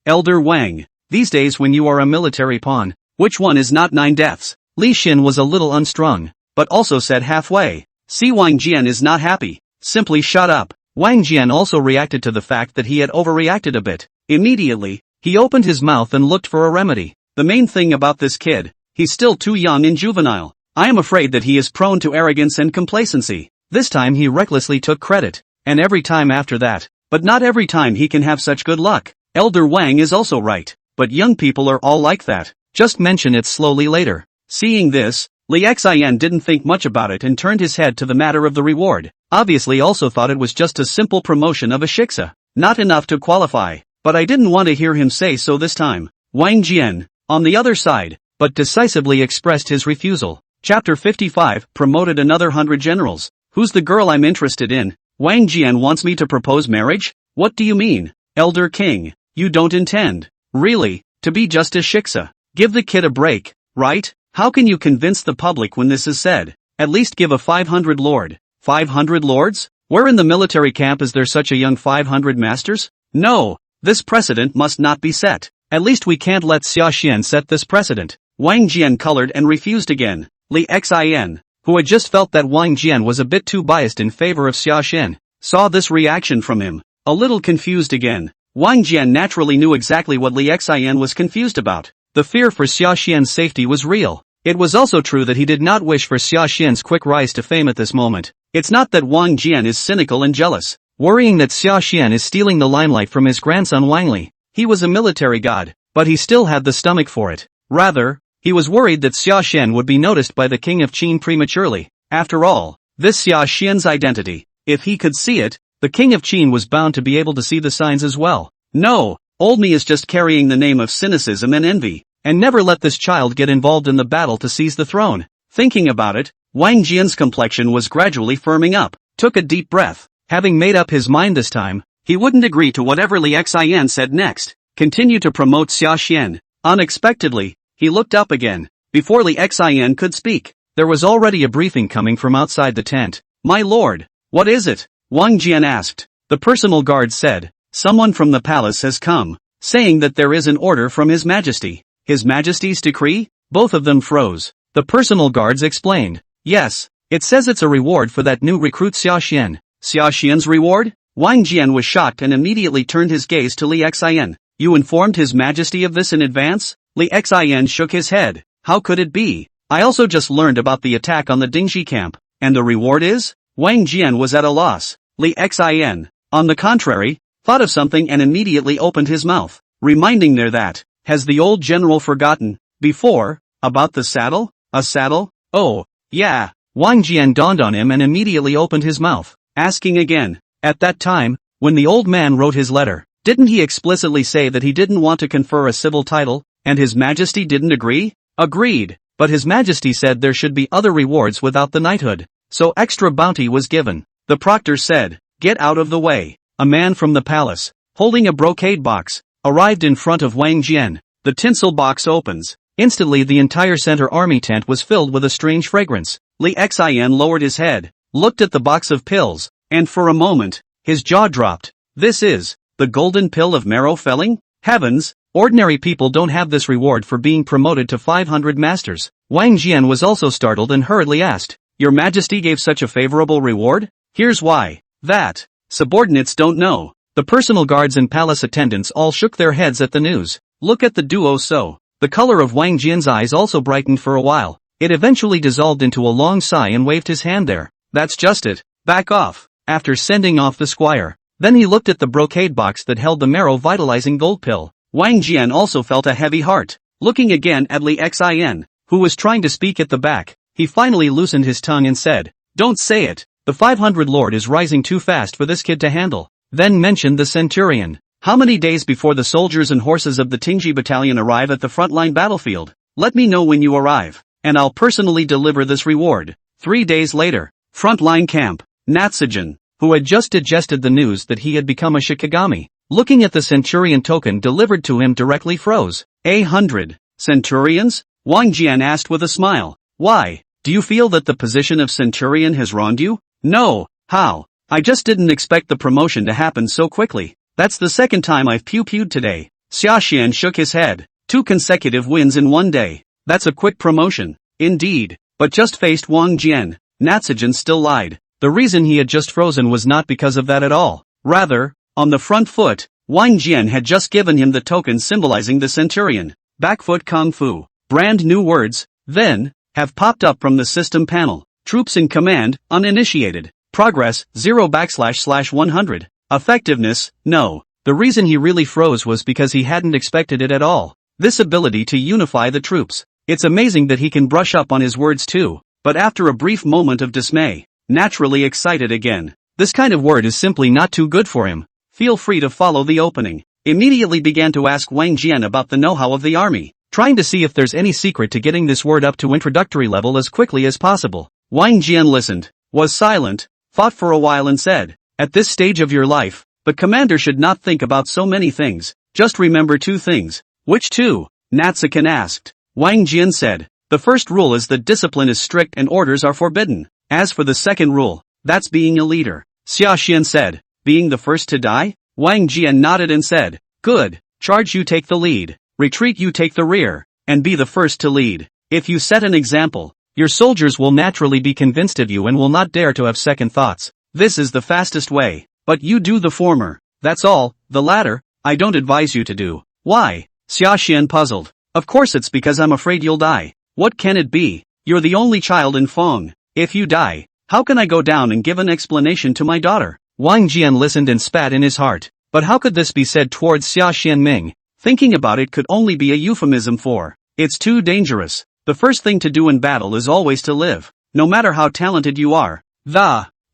Elder Wang. These days when you are a military pawn, which one is not 9 deaths? Li Xin was a little unstrung, but also said halfway. See, Wang Jian is not happy. Simply shut up. Wang Jian also reacted to the fact that he had overreacted a bit. Immediately, he opened his mouth and looked for a remedy. The main thing about this kid, he's still too young and juvenile. I am afraid that he is prone to arrogance and complacency. This time he recklessly took credit, and every time after that. But not every time he can have such good luck. Elder Wang is also right, but young people are all like that. Just mention it slowly later. Seeing this, Li Xian didn't think much about it and turned his head to the matter of the reward. Obviously also thought it was just a simple promotion of a shiksa. Not enough to qualify, but I didn't want to hear him say so this time. Wang Jian, on the other side, but decisively expressed his refusal. Chapter 55, promoted another 100 generals. Who's the girl I'm interested in? Wang Jian wants me to propose marriage? What do you mean, Elder King? You don't intend, really, to be just a shiksa? Give the kid a break, right? How can you convince the public when this is said? At least give a 500 lord. 500 lords? Where in the military camp is there such a young 500 masters? No, this precedent must not be set. At least we can't let Sashan set this precedent. Wang Jian colored and refused again. Li Xian, who had just felt that Wang Jian was a bit too biased in favor of Sashan, saw this reaction from him. A little confused again. Wang Jian naturally knew exactly what Li Xian was confused about. The fear for Sashan's safety was real. It was also true that he did not wish for Sashan's quick rise to fame at this moment. It's not that Wang Jian is cynical and jealous, worrying that Sashan is stealing the limelight from his grandson Wangli. He was a military god, but he still had the stomach for it. Rather, he was worried that Sashan would be noticed by the king of Qin prematurely. After all, this Sashan's identity, if he could see it, the king of Qin was bound to be able to see the signs as well. No, old me is just carrying the name of cynicism and envy, and never let this child get involved in the battle to seize the throne. Thinking about it, Wang Jian's complexion was gradually firming up, took a deep breath. Having made up his mind this time, he wouldn't agree to whatever Li Xian said next. Continue to promote Sashan. Unexpectedly, he looked up again. Before Li Xian could speak, there was already a briefing coming from outside the tent. My lord, what is it? Wang Jian asked. The personal guard said, someone from the palace has come, saying that there is an order from His Majesty. His Majesty's decree? Both of them froze. The personal guards explained. Yes, it says it's a reward for that new recruit Sashan. Sashan's reward? Wang Jian was shocked and immediately turned his gaze to Li Xian. You informed His Majesty of this in advance? Li Xian shook his head. How could it be? I also just learned about the attack on the Dingji camp. And the reward is? Wang Jian was at a loss. Li Xian, on the contrary, thought of something and immediately opened his mouth, reminding there that, has the old general forgotten, before, about the saddle? A saddle? Oh, yeah. Wang Jian dawned on him and immediately opened his mouth, asking again. At that time, when the old man wrote his letter, didn't he explicitly say that he didn't want to confer a civil title, and His Majesty didn't agree? Agreed, but His Majesty said there should be other rewards without the knighthood, so extra bounty was given. The proctor said, get out of the way. A man from the palace, holding a brocade box, arrived in front of Wang Jian. The tinsel box opens. Instantly the entire center army tent was filled with a strange fragrance. Li Xian lowered his head, looked at the box of pills, and for a moment, his jaw dropped. This is the golden pill of marrow felling? Heavens, ordinary people don't have this reward for being promoted to 500 masters. Wang Jian was also startled and hurriedly asked, Your Majesty gave such a favorable reward? Here's why. That subordinates don't know. The personal guards and palace attendants all shook their heads at the news. Look at the duo so. The color of Wang Jian's eyes also brightened for a while. It eventually dissolved into a long sigh and waved his hand there. That's just it. Back off. After sending off the squire. Then he looked at the brocade box that held the marrow-vitalizing gold pill. Wang Jian also felt a heavy heart. Looking again at Li Xian, who was trying to speak at the back, he finally loosened his tongue and said, Don't say it. The 500 lord is rising too fast for this kid to handle. Then mentioned the centurion. How many days before the soldiers and horses of the Tingji battalion arrive at the frontline battlefield? Let me know when you arrive, and I'll personally deliver this reward. 3 days later, frontline camp. Natsujin, who had just digested the news that he had become a Shikigami, looking at the centurion token delivered to him directly froze. 100 centurions? Wang Jian asked with a smile. Why? Do you feel that the position of centurion has wronged you? No. How? I just didn't expect the promotion to happen so quickly. That's the second time I've pew-pewed today. Sashan shook his head. 2 consecutive wins in 1 day. That's a quick promotion. Indeed. But just faced Wang Jian. Natsujin still lied. The reason he had just frozen was not because of that at all. Rather, on the front foot, Wang Jian had just given him the token symbolizing the centurion. Backfoot Kung Fu. Brand new words, then, have popped up from the system panel. Troops in command, uninitiated. Progress, 0/100. Effectiveness, no. The reason he really froze was because he hadn't expected it at all. This ability to unify the troops. It's amazing that he can brush up on his words too. But after a brief moment of dismay, naturally excited again. This kind of word is simply not too good for him. Feel free to follow the opening. Immediately began to ask Wang Jian about the know-how of the army, trying to see if there's any secret to getting this word up to introductory level as quickly as possible. Wang Jian listened, was silent, thought for a while and said, At this stage of your life, the commander should not think about so many things, just remember 2 things. Which 2? Natsukin asked. Wang Jian said, The first rule is that discipline is strict and orders are forbidden. As for the second rule, that's being a leader. Sashan said, Being the first to die? Wang Jian nodded and said, Good, charge you take the lead, retreat you take the rear, and be the first to lead. If you set an example, your soldiers will naturally be convinced of you and will not dare to have second thoughts. This is the fastest way, but you do the former. That's all, the latter, I don't advise you to do. Why? Sashan puzzled. Of course it's because I'm afraid you'll die. What can it be? You're the only child in Feng. If you die, how can I go down and give an explanation to my daughter? Wang Jian listened and spat in his heart. But how could this be said towards Xia Xianming? Thinking about it could only be a euphemism for, it's too dangerous. The first thing to do in battle is always to live, no matter how talented you are.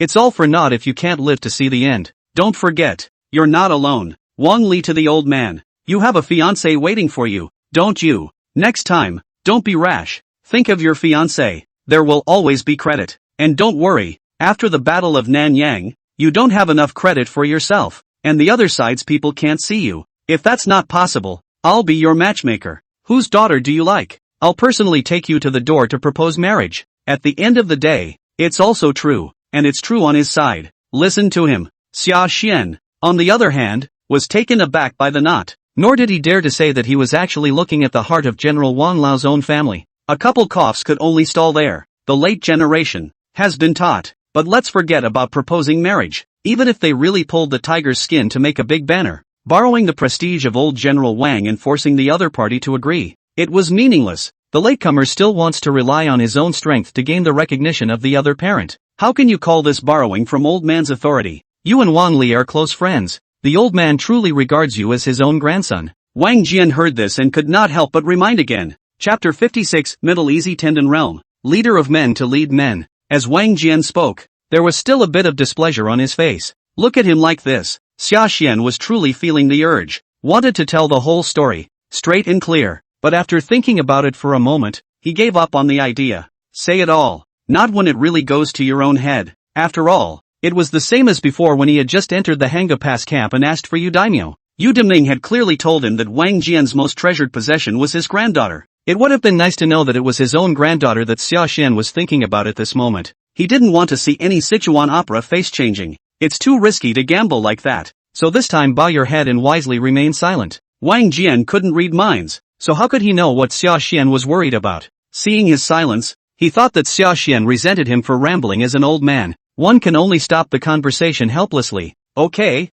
It's all for naught if you can't live to see the end. Don't forget, you're not alone. Wang Li to the old man. You have a fiancé waiting for you, don't you? Next time, don't be rash. Think of your fiancé. There will always be credit. And don't worry, after the Battle of Nanyang, you don't have enough credit for yourself, and the other side's people can't see you. If that's not possible, I'll be your matchmaker. Whose daughter do you like? I'll personally take you to the door to propose marriage. At the end of the day, it's also true, and it's true on his side. Listen to him. Xia Xian, on the other hand, was taken aback by the knot. Nor did he dare to say that he was actually looking at the heart of General Wang Lao's own family. A couple coughs could only stall there. The late generation has been taught. But let's forget about proposing marriage. Even if they really pulled the tiger's skin to make a big banner, borrowing the prestige of old General Wang and forcing the other party to agree, it was meaningless. The latecomer still wants to rely on his own strength to gain the recognition of the other parent. How can you call this borrowing from old man's authority? You and Wang Li are close friends. The old man truly regards you as his own grandson. Wang Jian heard this and could not help but remind again. Chapter 56, Middle Easy Tendon Realm. Leader of men to lead men. As Wang Jian spoke, there was still a bit of displeasure on his face. Look at him like this. Xia Xian was truly feeling the urge. Wanted to tell the whole story, straight and clear, but after thinking about it for a moment, he gave up on the idea. Say it all. Not when it really goes to your own head. After all, it was the same as before when he had just entered the Hanga Pass camp and asked for you daimyo. Yu Deming had clearly told him that Wang Jian's most treasured possession was his granddaughter. It would have been nice to know that it was his own granddaughter that Sashan was thinking about at this moment. He didn't want to see any Sichuan opera face changing. It's too risky to gamble like that. So this time bow your head and wisely remain silent. Wang Jian couldn't read minds, so how could he know what Sashan was worried about? Seeing his silence, he thought that Sashan resented him for rambling as an old man. One can only stop the conversation helplessly. Okay,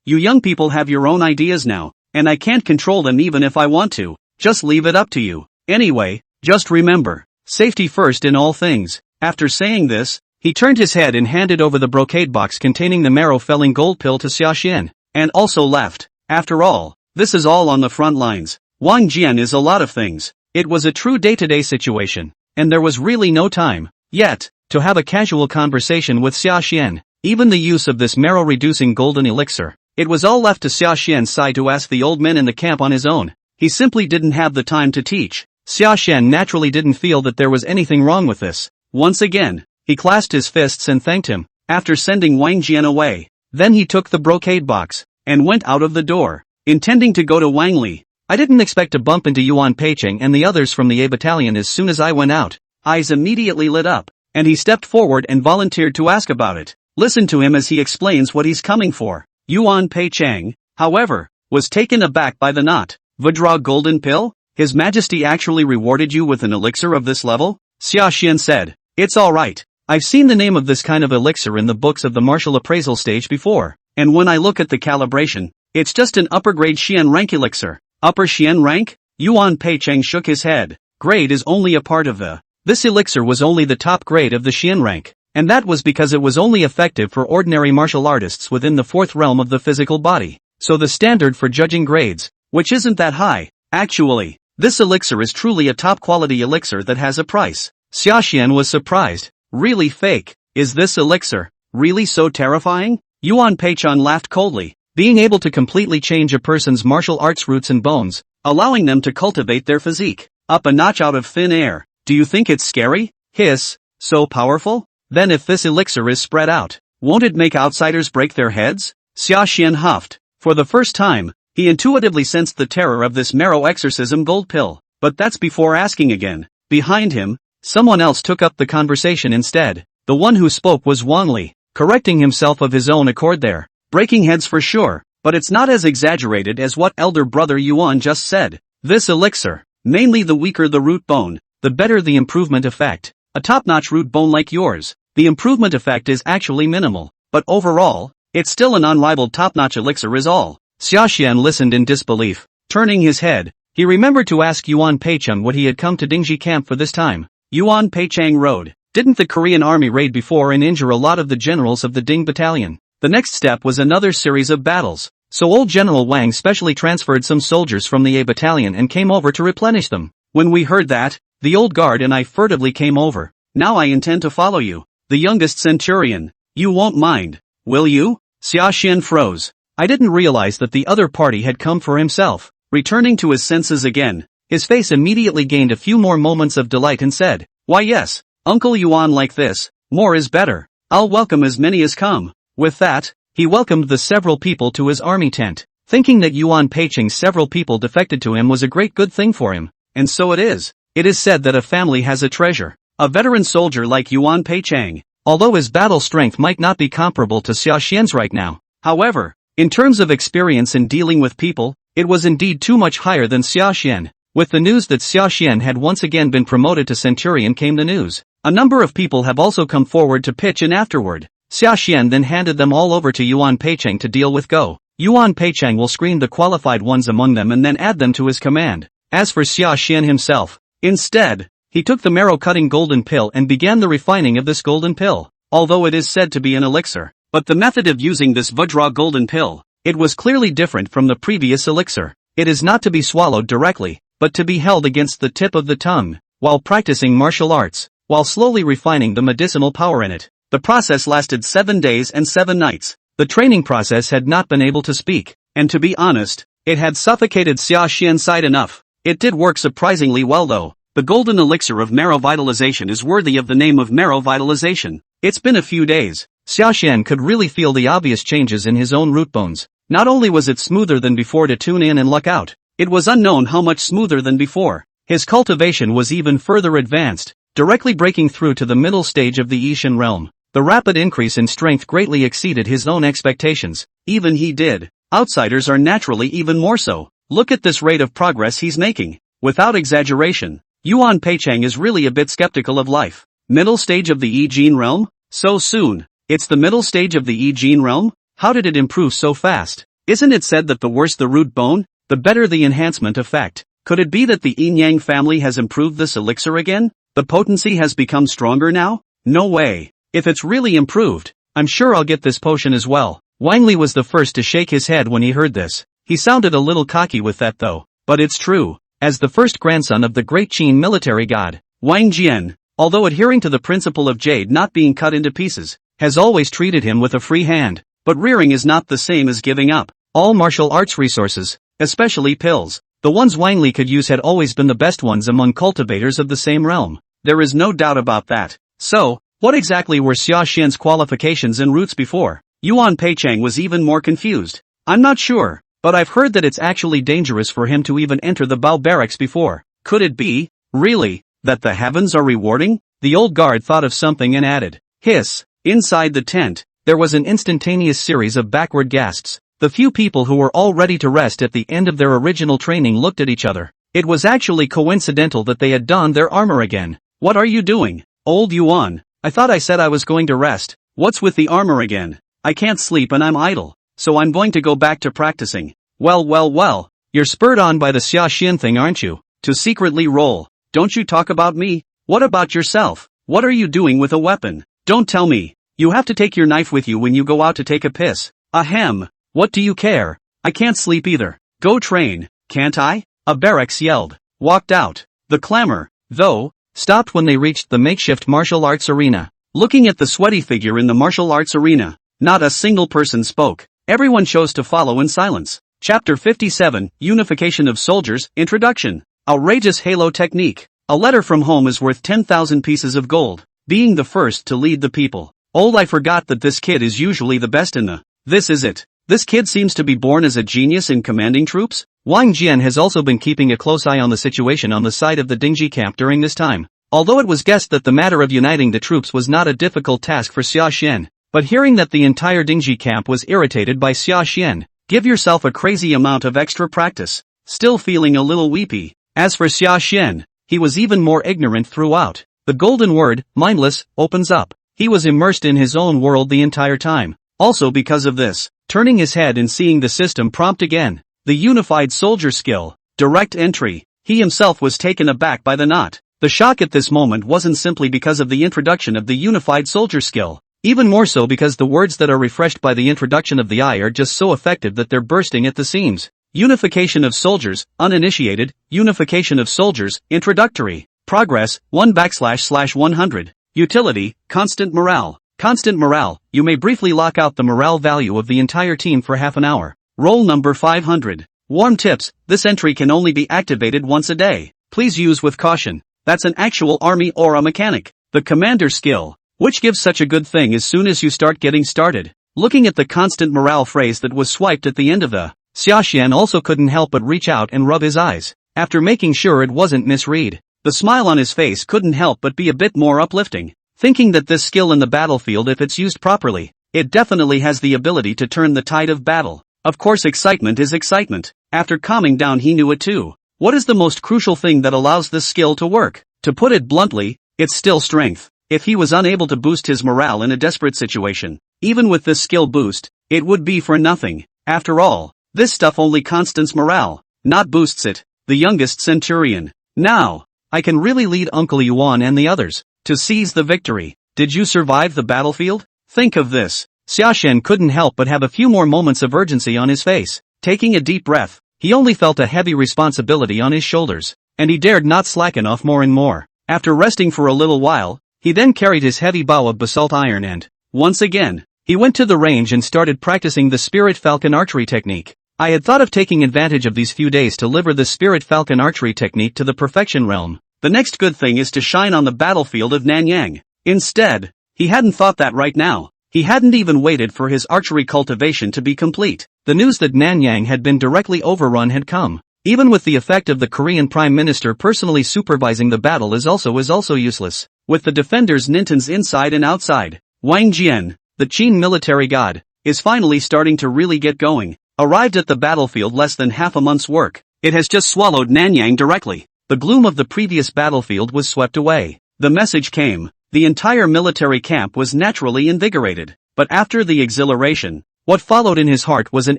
you young people have your own ideas now, and I can't control them even if I want to. Just leave it up to you. Anyway, just remember, safety first in all things. After saying this, he turned his head and handed over the brocade box containing the marrow-felling gold pill to Sashan, and also left. After all, this is all on the front lines. Wang Jian is a lot of things. It was a true day-to-day situation, and there was really no time, yet, to have a casual conversation with Sashan. Even the use of this marrow-reducing golden elixir, it was all left to Sashan's side to ask the old men in the camp on his own. He simply didn't have the time to teach. Sashan naturally didn't feel that there was anything wrong with this. Once again, he clasped his fists and thanked him, after sending Wang Jian away. Then he took the brocade box, and went out of the door, intending to go to Wang Li. I didn't expect to bump into Yuan Peicheng and the others from the A battalion as soon as I went out. Eyes immediately lit up, and he stepped forward and volunteered to ask about it. Listen to him as he explains what he's coming for. Yuan Peicheng, however, was taken aback by the not Vajra golden pill? His Majesty actually rewarded you with an elixir of this level? Sashan said, it's alright. I've seen the name of this kind of elixir in the books of the martial appraisal stage before, and when I look at the calibration, it's just an upper grade Xian rank elixir. Upper Xian rank? Yuan Peicheng shook his head. Grade is only a part of the. This elixir was only the top grade of the Xian rank, and that was because it was only effective for ordinary martial artists within the fourth realm of the physical body. So the standard for judging grades, which isn't that high. Actually, this elixir is truly a top quality elixir that has a price. Sashan was surprised. Really fake? Is this elixir really so terrifying? Yuan Peicheng laughed coldly. Being able to completely change a person's martial arts roots and bones, allowing them to cultivate their physique up a notch out of thin air. Do you think it's scary? Hiss. So powerful? Then if this elixir is spread out, won't it make outsiders break their heads? Sashan huffed. For the first time, he intuitively sensed the terror of this marrow exorcism gold pill. But that's before asking again. Behind him, someone else took up the conversation instead. The one who spoke was Wang Li, correcting himself of his own accord there. Breaking heads for sure, but it's not as exaggerated as what elder brother Yuan just said. This elixir, mainly the weaker the root bone, the better the improvement effect. A top-notch root bone like yours, the improvement effect is actually minimal, but overall, it's still an unrivaled top-notch elixir is all. Sashan listened in disbelief. Turning his head, he remembered to ask Yuan Peicheng what he had come to Dingji camp for this time. Yuan Peicheng rode. Didn't the Korean army raid before and injure a lot of the generals of the Ding battalion? The next step was another series of battles. So old General Wang specially transferred some soldiers from the A battalion and came over to replenish them. When we heard that, the old guard and I furtively came over. Now I intend to follow you, the youngest centurion. You won't mind, will you? Sashan froze. I didn't realize that the other party had come for himself. Returning to his senses again, his face immediately gained a few more moments of delight and said, why yes, Uncle Yuan like this, more is better. I'll welcome as many as come. With that, he welcomed the several people to his army tent, thinking that Yuan Peicheng's several people defected to him was a great good thing for him. And so it is. It is said that a family has a treasure. A veteran soldier like Yuan Peicheng, although his battle strength might not be comparable to Sashan's right now. However, in terms of experience in dealing with people, it was indeed too much higher than Sashan. With the news that Sashan had once again been promoted to centurion came the news. A number of people have also come forward to pitch in afterward. Sashan then handed them all over to Yuan Peicheng to deal with go. Yuan Peicheng will screen the qualified ones among them and then add them to his command. As for Sashan himself, instead, he took the marrow-cutting golden pill and began the refining of this golden pill. Although it is said to be an elixir, but the method of using this Vajra golden pill, it was clearly different from the previous elixir. It is not to be swallowed directly, but to be held against the tip of the tongue, while practicing martial arts, while slowly refining the medicinal power in it. The process lasted 7 days and 7 nights. The training process had not been able to speak, and to be honest, it had suffocated Sashan's side enough. It did work surprisingly well though. The golden elixir of marrow vitalization is worthy of the name of marrow vitalization. It's been a few days. Sashan could really feel the obvious changes in his own root bones. Not only was it smoother than before to tune in and luck out, it was unknown how much smoother than before. His cultivation was even further advanced, directly breaking through to the middle stage of the Ishan realm. The rapid increase in strength greatly exceeded his own expectations. Even he did. Outsiders are naturally even more so. Look at this rate of progress he's making. Without exaggeration, Yuan Peicheng is really a bit skeptical of life. Middle stage of the Yi-Jin realm? So soon? It's the middle stage of the Yi-Jin realm? How did it improve so fast? Isn't it said that the worse the root bone, the better the enhancement effect? Could it be that the Yin-Yang family has improved this elixir again? The potency has become stronger now? No way. If it's really improved, I'm sure I'll get this potion as well. Wang Li was the first to shake his head when he heard this. He sounded a little cocky with that though. But it's true. As the first grandson of the great Qin military god, Wang Jian, although adhering to the principle of jade not being cut into pieces, has always treated him with a free hand. But rearing is not the same as giving up. All martial arts resources, especially pills, the ones Wang Li could use had always been the best ones among cultivators of the same realm. There is no doubt about that. So, what exactly were Xia Xian's qualifications and roots before? Yuan Peicheng was even more confused. I'm not sure, but I've heard that it's actually dangerous for him to even enter the Bao barracks before. Could it be, really, that the heavens are rewarding? The old guard thought of something and added, hiss. Inside the tent, there was an instantaneous series of backward gasps. The few people who were all ready to rest at the end of their original training looked at each other. It was actually coincidental that they had donned their armor again. What are you doing, old Yuan? I thought I said I was going to rest. What's with the armor again? I can't sleep and I'm idle, so I'm going to go back to practicing. Well, you're spurred on by the Xia Xian thing, aren't you? To secretly roll. Don't you talk about me? What about yourself? What are you doing with a weapon? Don't tell me. You have to take your knife with you when you go out to take a piss. Ahem. What do you care? I can't sleep either. Go train, can't I? A barracks yelled. Walked out. The clamor, though, stopped when they reached the makeshift martial arts arena. Looking at the sweaty figure in the martial arts arena, not a single person spoke. Everyone chose to follow in silence. Chapter 57, Unification of Soldiers, Introduction. Outrageous Halo Technique. A letter from home is worth 10,000 pieces of gold. Being the first to lead the people. I forgot that this kid is usually the best in the. This is it. This kid seems to be born as a genius in commanding troops. Wang Jian has also been keeping a close eye on the situation on the side of the Dingji camp during this time. Although it was guessed that the matter of uniting the troops was not a difficult task for Xia Xian, but hearing that the entire Dingji camp was irritated by Xia Xian, give yourself a crazy amount of extra practice. Still feeling a little weepy. As for Xia Xian, he was even more ignorant throughout. The golden word, mindless, opens up. He was immersed in his own world the entire time. Also because of this, turning his head and seeing the system prompt again. The unified soldier skill, direct entry. He himself was taken aback by the knot. The shock at this moment wasn't simply because of the introduction of the unified soldier skill. Even more so because the words that are refreshed by the introduction of the I are just so effective that they're bursting at the seams. Unification of soldiers, uninitiated. Unification of soldiers, introductory. Progress, 1/100. Utility, constant morale. Constant morale, you may briefly lock out the morale value of the entire team for half an hour. Roll number 500. Warm tips, this entry can only be activated once a day. Please use with caution. That's an actual army or a mechanic. The commander skill, which gives such a good thing as soon as you start getting started. Looking at the constant morale phrase that was swiped at the end of the, Xia Xian also couldn't help but reach out and rub his eyes, after making sure it wasn't misread. The smile on his face couldn't help but be a bit more uplifting. Thinking that this skill in the battlefield, if it's used properly, it definitely has the ability to turn the tide of battle. Of course, excitement is excitement. After calming down, he knew it too. What is the most crucial thing that allows this skill to work? To put it bluntly, it's still strength. If he was unable to boost his morale in a desperate situation, even with this skill boost, it would be for nothing. After all, this stuff only constants morale, not boosts it. The youngest centurion. Now, I can really lead Uncle Yuan and the others to seize the victory. Did you survive the battlefield? Think of this. Xia Xian couldn't help but have a few more moments of urgency on his face. Taking a deep breath, he only felt a heavy responsibility on his shoulders, and he dared not slacken off more and more. After resting for a little while, he then carried his heavy bow of basalt iron and, once again, he went to the range and started practicing the Spirit Falcon archery technique. I had thought of taking advantage of these few days to deliver the Spirit Falcon archery technique to the perfection realm. The next good thing is to shine on the battlefield of Nanyang. Instead, he hadn't thought that right now. He hadn't even waited for his archery cultivation to be complete. The news that Nanyang had been directly overrun had come. Even with the effect of the Korean Prime Minister personally supervising the battle is also useless. With the defenders Nintons inside and outside, Wang Jian, the Qin military god, is finally starting to really get going. Arrived at the battlefield less than half a month's work, it has just swallowed Nanyang directly. The gloom of the previous battlefield was swept away. The message came. The entire military camp was naturally invigorated. But after the exhilaration, what followed in his heart was an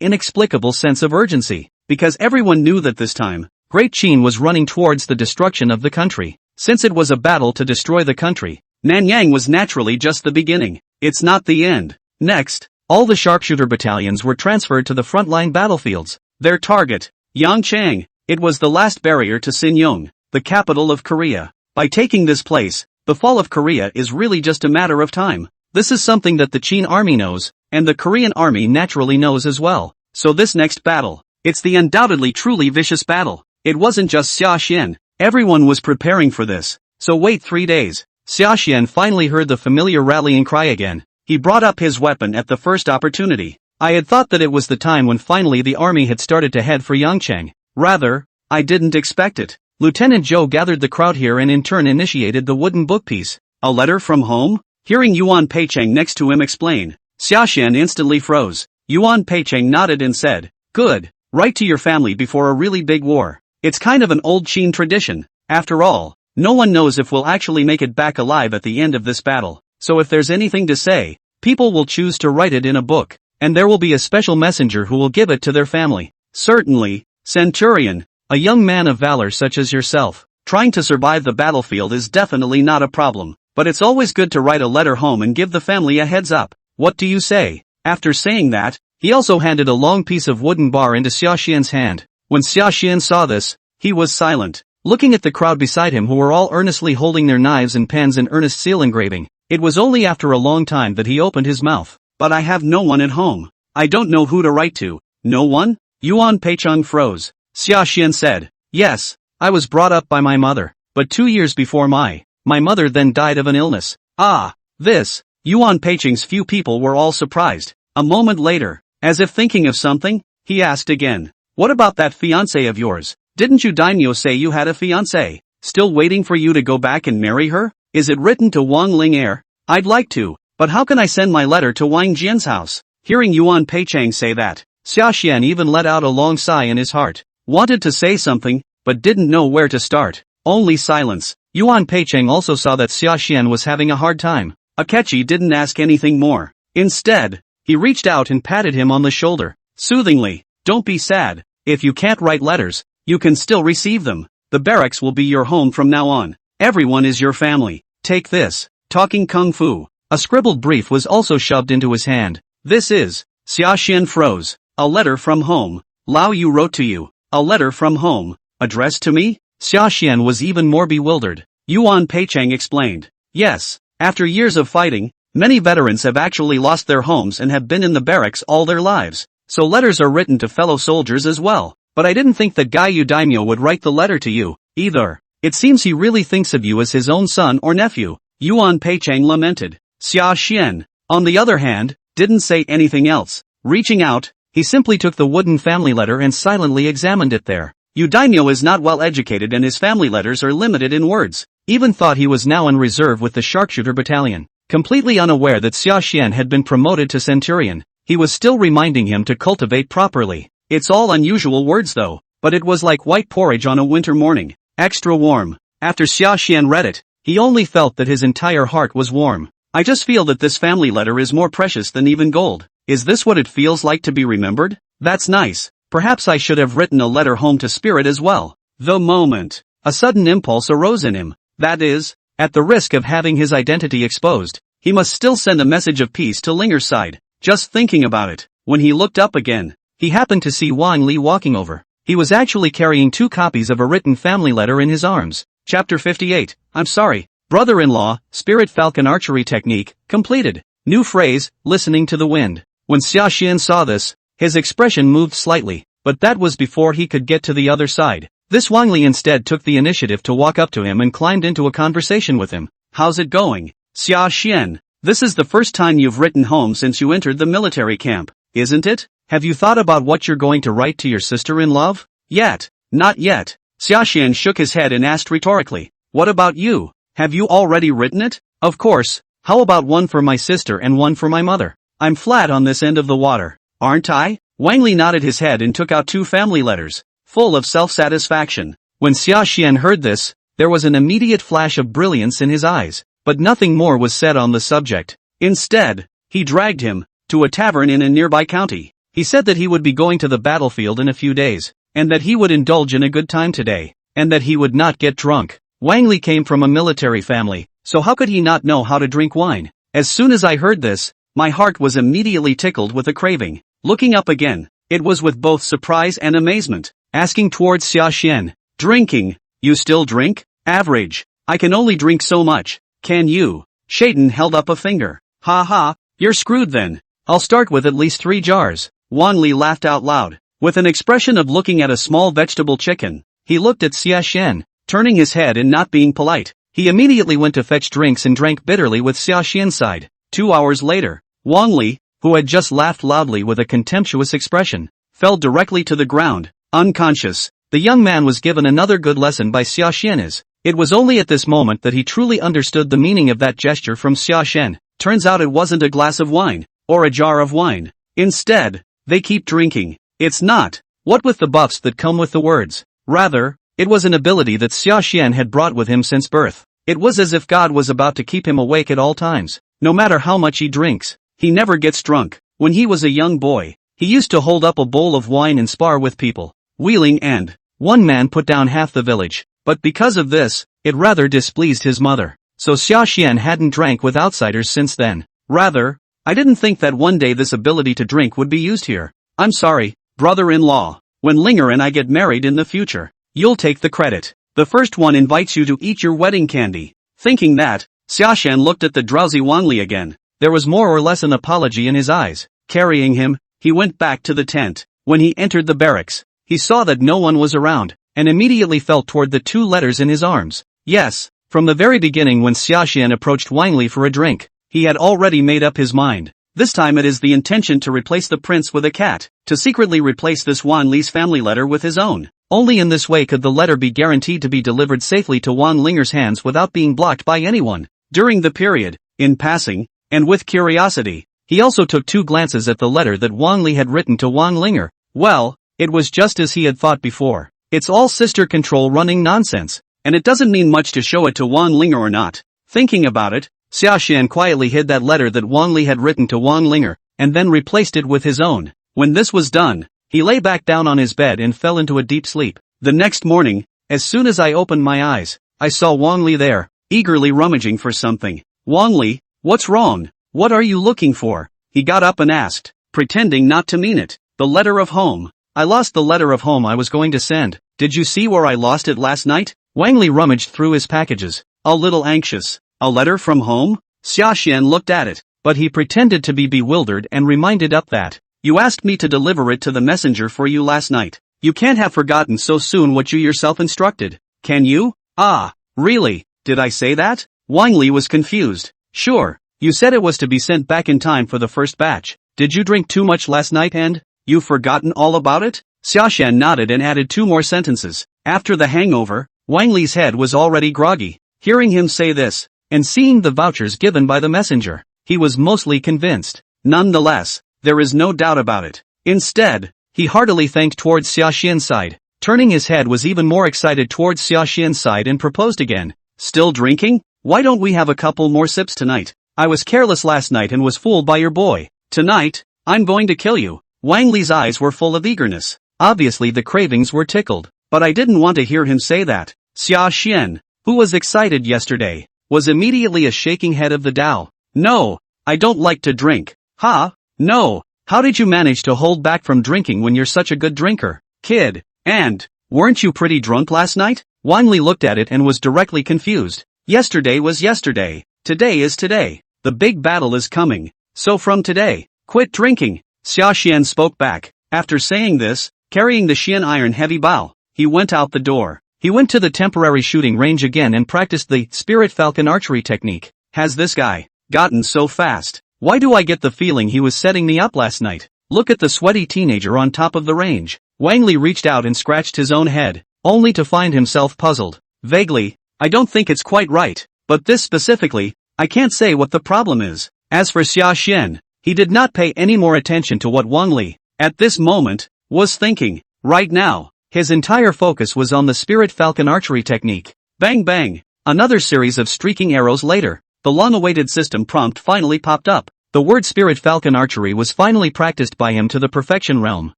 inexplicable sense of urgency. Because everyone knew that this time, Great Qin was running towards the destruction of the country. Since it was a battle to destroy the country, Nanyang was naturally just the beginning. It's not the end. Next, all the sharpshooter battalions were transferred to the frontline battlefields. Their target, Yangchang. It was the last barrier to Sinyong, the capital of Korea. By taking this place, the fall of Korea is really just a matter of time. This is something that the Qin army knows, and the Korean army naturally knows as well. So this next battle, it's the undoubtedly truly vicious battle. It wasn't just Sashan. Everyone was preparing for this. So wait 3 days. Sashan finally heard the familiar rallying cry again. He brought up his weapon at the first opportunity. I had thought that it was the time when finally the army had started to head for Yangchang. Rather, I didn't expect it. Lieutenant Zhou gathered the crowd here and in turn initiated the wooden book piece. A letter from home? Hearing Yuan Peicheng next to him explain, Sashan instantly froze. Yuan Peicheng nodded and said, "Good. Write to your family before a really big war. It's kind of an old Qin tradition. After all, no one knows if we'll actually make it back alive at the end of this battle. So if there's anything to say, people will choose to write it in a book, and there will be a special messenger who will give it to their family." Certainly, Centurion, a young man of valor such as yourself, trying to survive the battlefield is definitely not a problem. But it's always good to write a letter home and give the family a heads up. What do you say? After saying that, he also handed a long piece of wooden bar into Xiaxian's hand. When Xiaxian saw this, he was silent, looking at the crowd beside him who were all earnestly holding their knives and pens in earnest seal engraving. It was only after a long time that he opened his mouth. "But I have no one at home. I don't know who to write to." "No one?" Yuan Peicheng froze. Xiaxian said, "Yes, I was brought up by my mother, but 2 years before my mother then died of an illness." "Ah, this." Yuan Peicheng's few people were all surprised. A moment later, as if thinking of something, he asked again, "What about that fiancée of yours? Didn't you daimyo say you had a fiancée? Still waiting for you to go back and marry her? Is it written to Wang Ling'er?" "I'd like to, but how can I send my letter to Wang Jian's house?" Hearing Yuan Peicheng say that, Xiaxian even let out a long sigh in his heart. Wanted to say something, but didn't know where to start. Only silence. Yuan Peicheng also saw that Xiaxian was having a hard time. Akechi didn't ask anything more. Instead, he reached out and patted him on the shoulder, soothingly. "Don't be sad. If you can't write letters, you can still receive them. The barracks will be your home from now on. Everyone is your family. Take this." Talking Kung Fu. A scribbled brief was also shoved into his hand. "This is." Xiaxian froze. "A letter from home. Lao Yu wrote to you. A letter from home. Addressed to me?" Xiaxian was even more bewildered. Yuan Peicheng explained. "Yes, after years of fighting, many veterans have actually lost their homes and have been in the barracks all their lives. So letters are written to fellow soldiers as well. But I didn't think that Gaiyu Daimyo would write the letter to you, either. It seems he really thinks of you as his own son or nephew." Yuan Peicheng lamented. Xiaxian, on the other hand, didn't say anything else. Reaching out, he simply took the wooden family letter and silently examined it there. Yu Daimyo is not well educated and his family letters are limited in words. Even thought he was now in reserve with the sharpshooter battalion. Completely unaware that Xiaxian had been promoted to centurion, he was still reminding him to cultivate properly. It's all unusual words though, but it was like white porridge on a winter morning. Extra warm. After Xiaxian read it, he only felt that his entire heart was warm. "I just feel that this family letter is more precious than even gold. Is this what it feels like to be remembered? That's nice. Perhaps I should have written a letter home to Spirit as well." The moment, a sudden impulse arose in him. That is, at the risk of having his identity exposed, he must still send a message of peace to Linger's side. Just thinking about it, when he looked up again, he happened to see Wang Li walking over. He was actually carrying 2 copies of a written family letter in his arms. Chapter 58, I'm sorry, brother-in-law, Spirit Falcon Archery Technique, completed. New phrase, listening to the wind. When Xiaxian saw this, his expression moved slightly, but that was before he could get to the other side. This Wang Li instead took the initiative to walk up to him and climbed into a conversation with him. "How's it going, Xiaxian?" This is the first time you've written home since you entered the military camp, isn't it? Have you thought about what you're going to write to your sister in love? Yet. Not yet. Sashan shook his head and asked rhetorically. What about you? Have you already written it? Of course. How about one for my sister and one for my mother? I'm flat on this end of the water, aren't I? Wang Li nodded his head and took out 2 family letters, full of self-satisfaction. When Sashan heard this, there was an immediate flash of brilliance in his eyes, but nothing more was said on the subject. Instead, he dragged him to a tavern in a nearby county. He said that he would be going to the battlefield in a few days, and that he would indulge in a good time today, and that he would not get drunk. Wang Li came from a military family, so how could he not know how to drink wine? As soon as I heard this, my heart was immediately tickled with a craving. Looking up again, it was with both surprise and amazement, asking towards Sashan. Drinking? You still drink? Average. I can only drink so much. Can you? Shaitan held up a finger. Ha ha, you're screwed then. I'll start with at least 3 jars. Wang Li laughed out loud. With an expression of looking at a small vegetable chicken, he looked at Sashan, turning his head and not being polite. He immediately went to fetch drinks and drank bitterly with Sashan's side. 2 hours later, Wang Li, who had just laughed loudly with a contemptuous expression, fell directly to the ground, unconscious. The young man was given another good lesson by Sashan. It was only at this moment that he truly understood the meaning of that gesture from Sashan. Turns out it wasn't a glass of wine, or a jar of wine. Instead, they keep drinking. It's not. What with the buffs that come with the words? Rather, it was an ability that Sashan had brought with him since birth. It was as if God was about to keep him awake at all times. No matter how much he drinks, he never gets drunk. When he was a young boy, he used to hold up a bowl of wine and spar with people, wheeling, and one man put down half the village. But because of this, it rather displeased his mother. So Sashan hadn't drank with outsiders since then. Rather, I didn't think that one day this ability to drink would be used here. I'm sorry, brother-in-law. When Ling'er and I get married in the future, you'll take the credit. The first one invites you to eat your wedding candy. Thinking that, Sashan looked at the drowsy Wang Li again. There was more or less an apology in his eyes. Carrying him, he went back to the tent. When he entered the barracks, he saw that no one was around, and immediately felt toward the 2 letters in his arms. Yes, from the very beginning when Sashan approached Wang Li for a drink, he had already made up his mind. This time it is the intention to replace the prince with a cat, to secretly replace this Wang Li's family letter with his own. Only in this way could the letter be guaranteed to be delivered safely to Wang Linger's hands without being blocked by anyone. During the period, in passing, and with curiosity, he also took 2 glances at the letter that Wang Li had written to Wang Ling'er. Well, it was just as he had thought before. It's all sister control running nonsense, and it doesn't mean much to show it to Wang Ling'er or not. Thinking about it, Sashan quietly hid that letter that Wang Li had written to Wang Ling'er, and then replaced it with his own. When this was done, he lay back down on his bed and fell into a deep sleep. The next morning, as soon as I opened my eyes, I saw Wang Li there, eagerly rummaging for something. Wang Li, what's wrong? What are you looking for? He got up and asked, pretending not to mean it. The letter of home. I lost the letter of home I was going to send. Did you see where I lost it last night? Wang Li rummaged through his packages, a little anxious. A letter from home? Sashan looked at it, but he pretended to be bewildered and reminded up that, you asked me to deliver it to the messenger for you last night. You can't have forgotten so soon what you yourself instructed, can you? Ah, really? Did I say that? Wang Li was confused. Sure, you said it was to be sent back in time for the first batch. Did you drink too much last night and you've forgotten all about it? Sashan nodded and added 2 more sentences. After the hangover, Wang Li's head was already groggy. Hearing him say this, and seeing the vouchers given by the messenger, he was mostly convinced. Nonetheless, there is no doubt about it. Instead, he heartily thanked towards Sashan's side. Turning his head was even more excited towards Sashan's side and proposed again. Still drinking? Why don't we have a couple more sips tonight? I was careless last night and was fooled by your boy. Tonight, I'm going to kill you. Wang Li's eyes were full of eagerness. Obviously the cravings were tickled, but I didn't want to hear him say that. Sashan, who was excited yesterday, was immediately a shaking head of the Tao. No, I don't like to drink. Ha? No. How did you manage to hold back from drinking when you're such a good drinker, kid? And, weren't you pretty drunk last night? Wang Li looked at it and was directly confused. Yesterday was yesterday. Today is today. The big battle is coming. So from today, quit drinking. Sashan spoke back. After saying this, carrying the Xian iron heavy bow, he went out the door. He went to the temporary shooting range again and practiced the Spirit Falcon archery technique. Has this guy gotten so fast? Why do I get the feeling he was setting me up last night? Look at the sweaty teenager on top of the range. Wang Li reached out and scratched his own head, only to find himself puzzled. Vaguely, I don't think it's quite right, but this specifically, I can't say what the problem is. As for Sashan, he did not pay any more attention to what Wang Li, at this moment, was thinking. Right now, his entire focus was on the Spirit Falcon archery technique. Bang bang! Another series of streaking arrows later, the long-awaited system prompt finally popped up. The word Spirit Falcon archery was finally practiced by him to the perfection realm.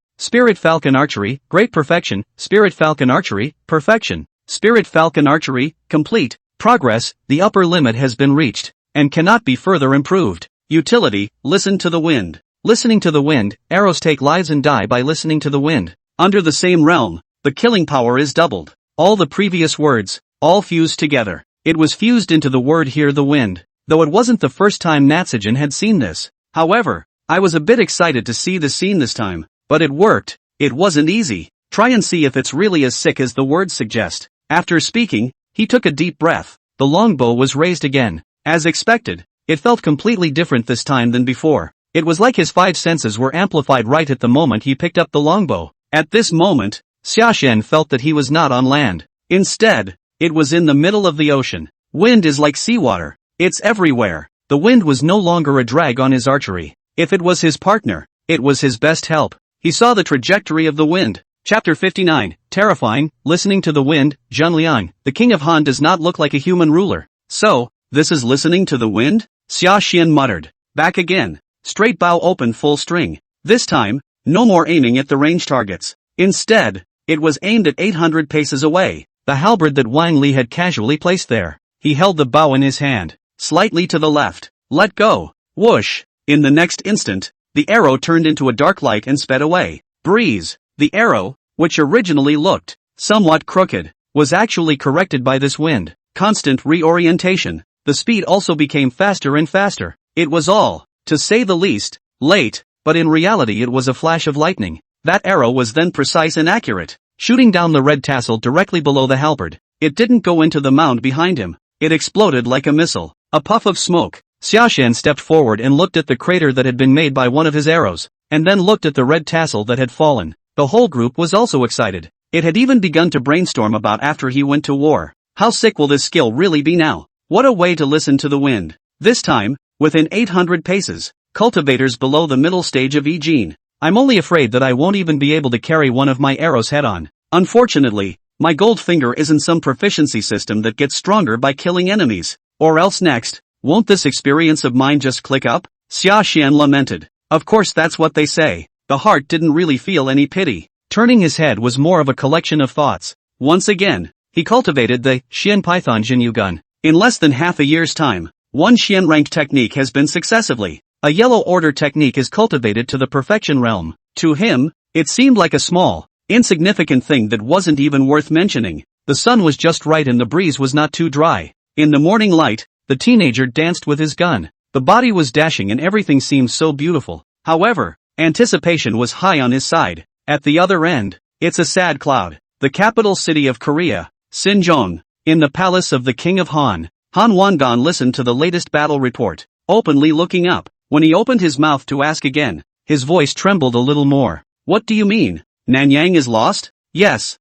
Spirit Falcon archery, great perfection. Spirit Falcon archery, perfection. Spirit Falcon archery, complete. Progress, the upper limit has been reached, and cannot be further improved. Utility, listen to the wind. Listening to the wind, arrows take lives and die by listening to the wind. Under the same realm, the killing power is doubled. All the previous words, all fused together. It was fused into the word hear the wind, though it wasn't the first time Natsujin had seen this. However, I was a bit excited to see the scene this time, but it worked. It wasn't easy. Try and see if it's really as sick as the words suggest. After speaking, he took a deep breath. The longbow was raised again. As expected, it felt completely different this time than before. It was like his five senses were amplified right at the moment he picked up the longbow. At this moment, Sashan felt that he was not on land. Instead, it was in the middle of the ocean. Wind is like seawater. It's everywhere. The wind was no longer a drag on his archery. If it was his partner, it was his best help. He saw the trajectory of the wind. Chapter 59, Terrifying, Listening to the Wind. Zhang Liang, the king of Han does not look like a human ruler. So, this is listening to the wind? Sashan muttered. Back again. Straight bow open full string. This time, no more aiming at the range targets. Instead, it was aimed at 800 paces away. The halberd that Wang Li had casually placed there. He held the bow in his hand, slightly to the left. Let go. Whoosh. In the next instant, the arrow turned into a dark light and sped away. Breeze. The arrow, which originally looked somewhat crooked, was actually corrected by this wind. Constant reorientation. The speed also became faster and faster. It was all, to say the least, late, but in reality it was a flash of lightning. That arrow was then precise and accurate, shooting down the red tassel directly below the halberd. It didn't go into the mound behind him. It exploded like a missile. A puff of smoke. Sashan stepped forward and looked at the crater that had been made by one of his arrows, and then looked at the red tassel that had fallen. The whole group was also excited. It had even begun to brainstorm about after he went to war. How sick will this skill really be now? What a way to listen to the wind. This time, within 800 paces, cultivators below the middle stage of Yijin. I'm only afraid that I won't even be able to carry one of my arrows head on. Unfortunately, my gold finger isn't some proficiency system that gets stronger by killing enemies. Or else next, won't this experience of mine just click up? Sashan lamented. Of course that's what they say. The heart didn't really feel any pity. Turning his head was more of a collection of thoughts. Once again, he cultivated the Xian Python Jinyu gun. In less than half a year's time, one Xian rank technique has been successively. A yellow order technique is cultivated to the perfection realm. To him, it seemed like a small, insignificant thing that wasn't even worth mentioning. The sun was just right and the breeze was not too dry. In the morning light, the teenager danced with his gun. The body was dashing and everything seemed so beautiful. However, anticipation was high on his side. At the other end, it's a sad cloud. The capital city of Korea, Xinjiang, in the palace of the king of Han. Han Wangan listened to the latest battle report, openly looking up. When he opened his mouth to ask again, his voice trembled a little more. What do you mean? Nanyang is lost? Yes,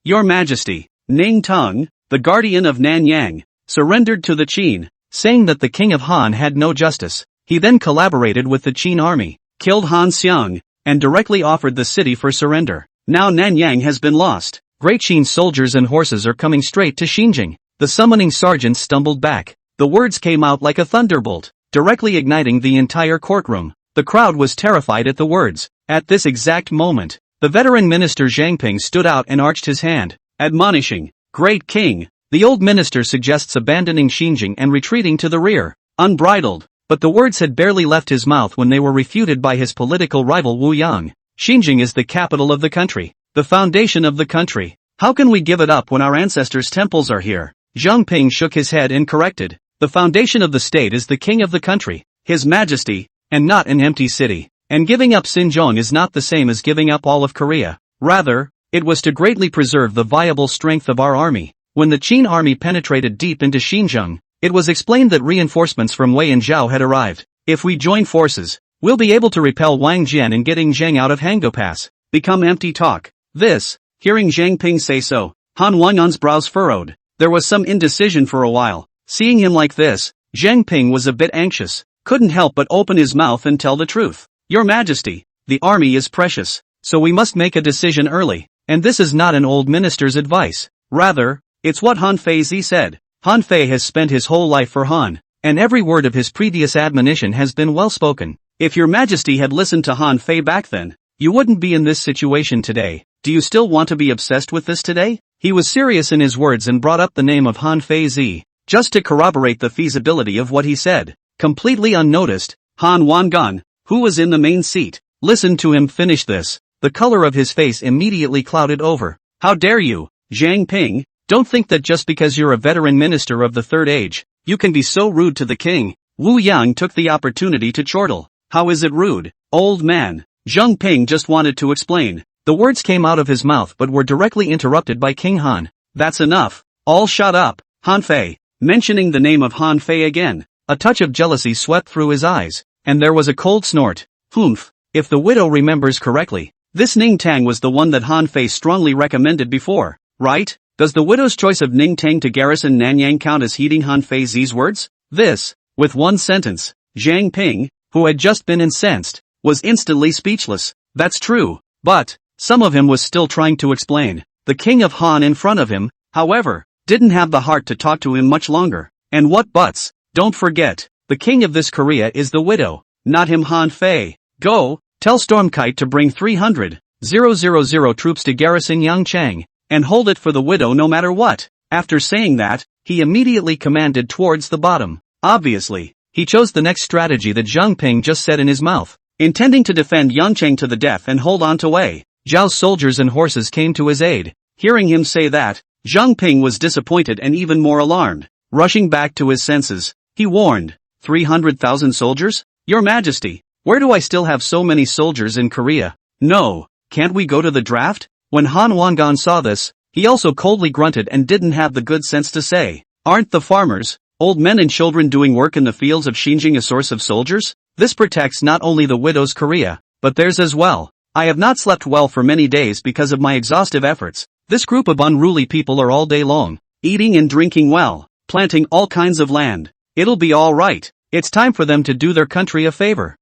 your majesty. Ning Tong, the guardian of Nanyang, surrendered to the Qin, saying that the king of Han had no justice. He then collaborated with the Qin army, killed Han Xiang, and directly offered the city for surrender. Now Nanyang has been lost. Great Qin soldiers and horses are coming straight to Xinjiang. The summoning sergeant stumbled back. The words came out like a thunderbolt, directly igniting the entire courtroom. The crowd was terrified at the words. At this exact moment, the veteran minister Zhang Ping stood out and arched his hand, admonishing, "Great king." The old minister suggests abandoning Xinjiang and retreating to the rear, unbridled. But the words had barely left his mouth when they were refuted by his political rival Wu Yang. Xinjiang is the capital of the country, the foundation of the country. How can we give it up when our ancestors' temples are here? Zhang Ping shook his head and corrected. The foundation of the state is the king of the country, his majesty, and not an empty city. And giving up Xinjiang is not the same as giving up all of Korea. Rather, it was to greatly preserve the viable strength of our army. When the Qin army penetrated deep into Xinjiang, It was explained that reinforcements from Wei and Zhao had arrived. If we join forces, we'll be able to repel Wang Jian and getting Zheng out of Hango Pass. Become empty talk. This, hearing Zhang Ping say so, Han Wanyan's brows furrowed. There was some indecision for a while. Seeing him like this, Zhang Ping was a bit anxious, couldn't help but open his mouth and tell the truth. Your Majesty, the army is precious, so we must make a decision early, and this is not an old minister's advice. Rather, it's what Han Feizi said. Han Fei has spent his whole life for Han, and every word of his previous admonition has been well spoken. If your Majesty had listened to Han Fei back then, you wouldn't be in this situation today. Do you still want to be obsessed with this today? He was serious in his words and brought up the name of Han Feizi, just to corroborate the feasibility of what he said. Completely unnoticed, Han Wangan, who was in the main seat, listened to him finish this. The color of his face immediately clouded over. How dare you, Zhang Ping? Don't think that just because you're a veteran minister of the third age, you can be so rude to the king. Wu Yang took the opportunity to chortle. How is it rude, old man? Zhang Ping just wanted to explain. The words came out of his mouth but were directly interrupted by King Han. That's enough. All shut up, Han Fei. Mentioning the name of Han Fei again, a touch of jealousy swept through his eyes, and there was a cold snort. Humph. If the widow remembers correctly, this Ning Tang was the one that Han Fei strongly recommended before, right? Does the widow's choice of Ning Tang to garrison Nanyang count as heeding Han Feizi's words? This, with one sentence, Zhang Ping, who had just been incensed, was instantly speechless. That's true, but some of him was still trying to explain. The king of Han in front of him, however, didn't have the heart to talk to him much longer. And what buts? Don't forget, the king of this Korea is the widow, not him Han Fei. Go, tell Stormkite to bring 300,000 troops to garrison Yangchang, and hold it for the widow no matter what. After saying that, he immediately commanded towards the bottom. Obviously, he chose the next strategy that Zhang Ping just said in his mouth, intending to defend Yangchang to the death and hold on to Wei. Zhao's soldiers and horses came to his aid. Hearing him say that, Zhang Ping was disappointed and even more alarmed. Rushing back to his senses, he warned, 300,000 soldiers? Your Majesty, where do I still have so many soldiers in Korea? No, can't we go to the draft? When Han Wangan saw this, he also coldly grunted and didn't have the good sense to say, aren't the farmers, old men and children doing work in the fields of Xinjiang a source of soldiers? This protects not only the widow's Korea, but theirs as well. I have not slept well for many days because of my exhaustive efforts. This group of unruly people are all day long, eating and drinking well, planting all kinds of land. It'll be all right. It's time for them to do their country a favor.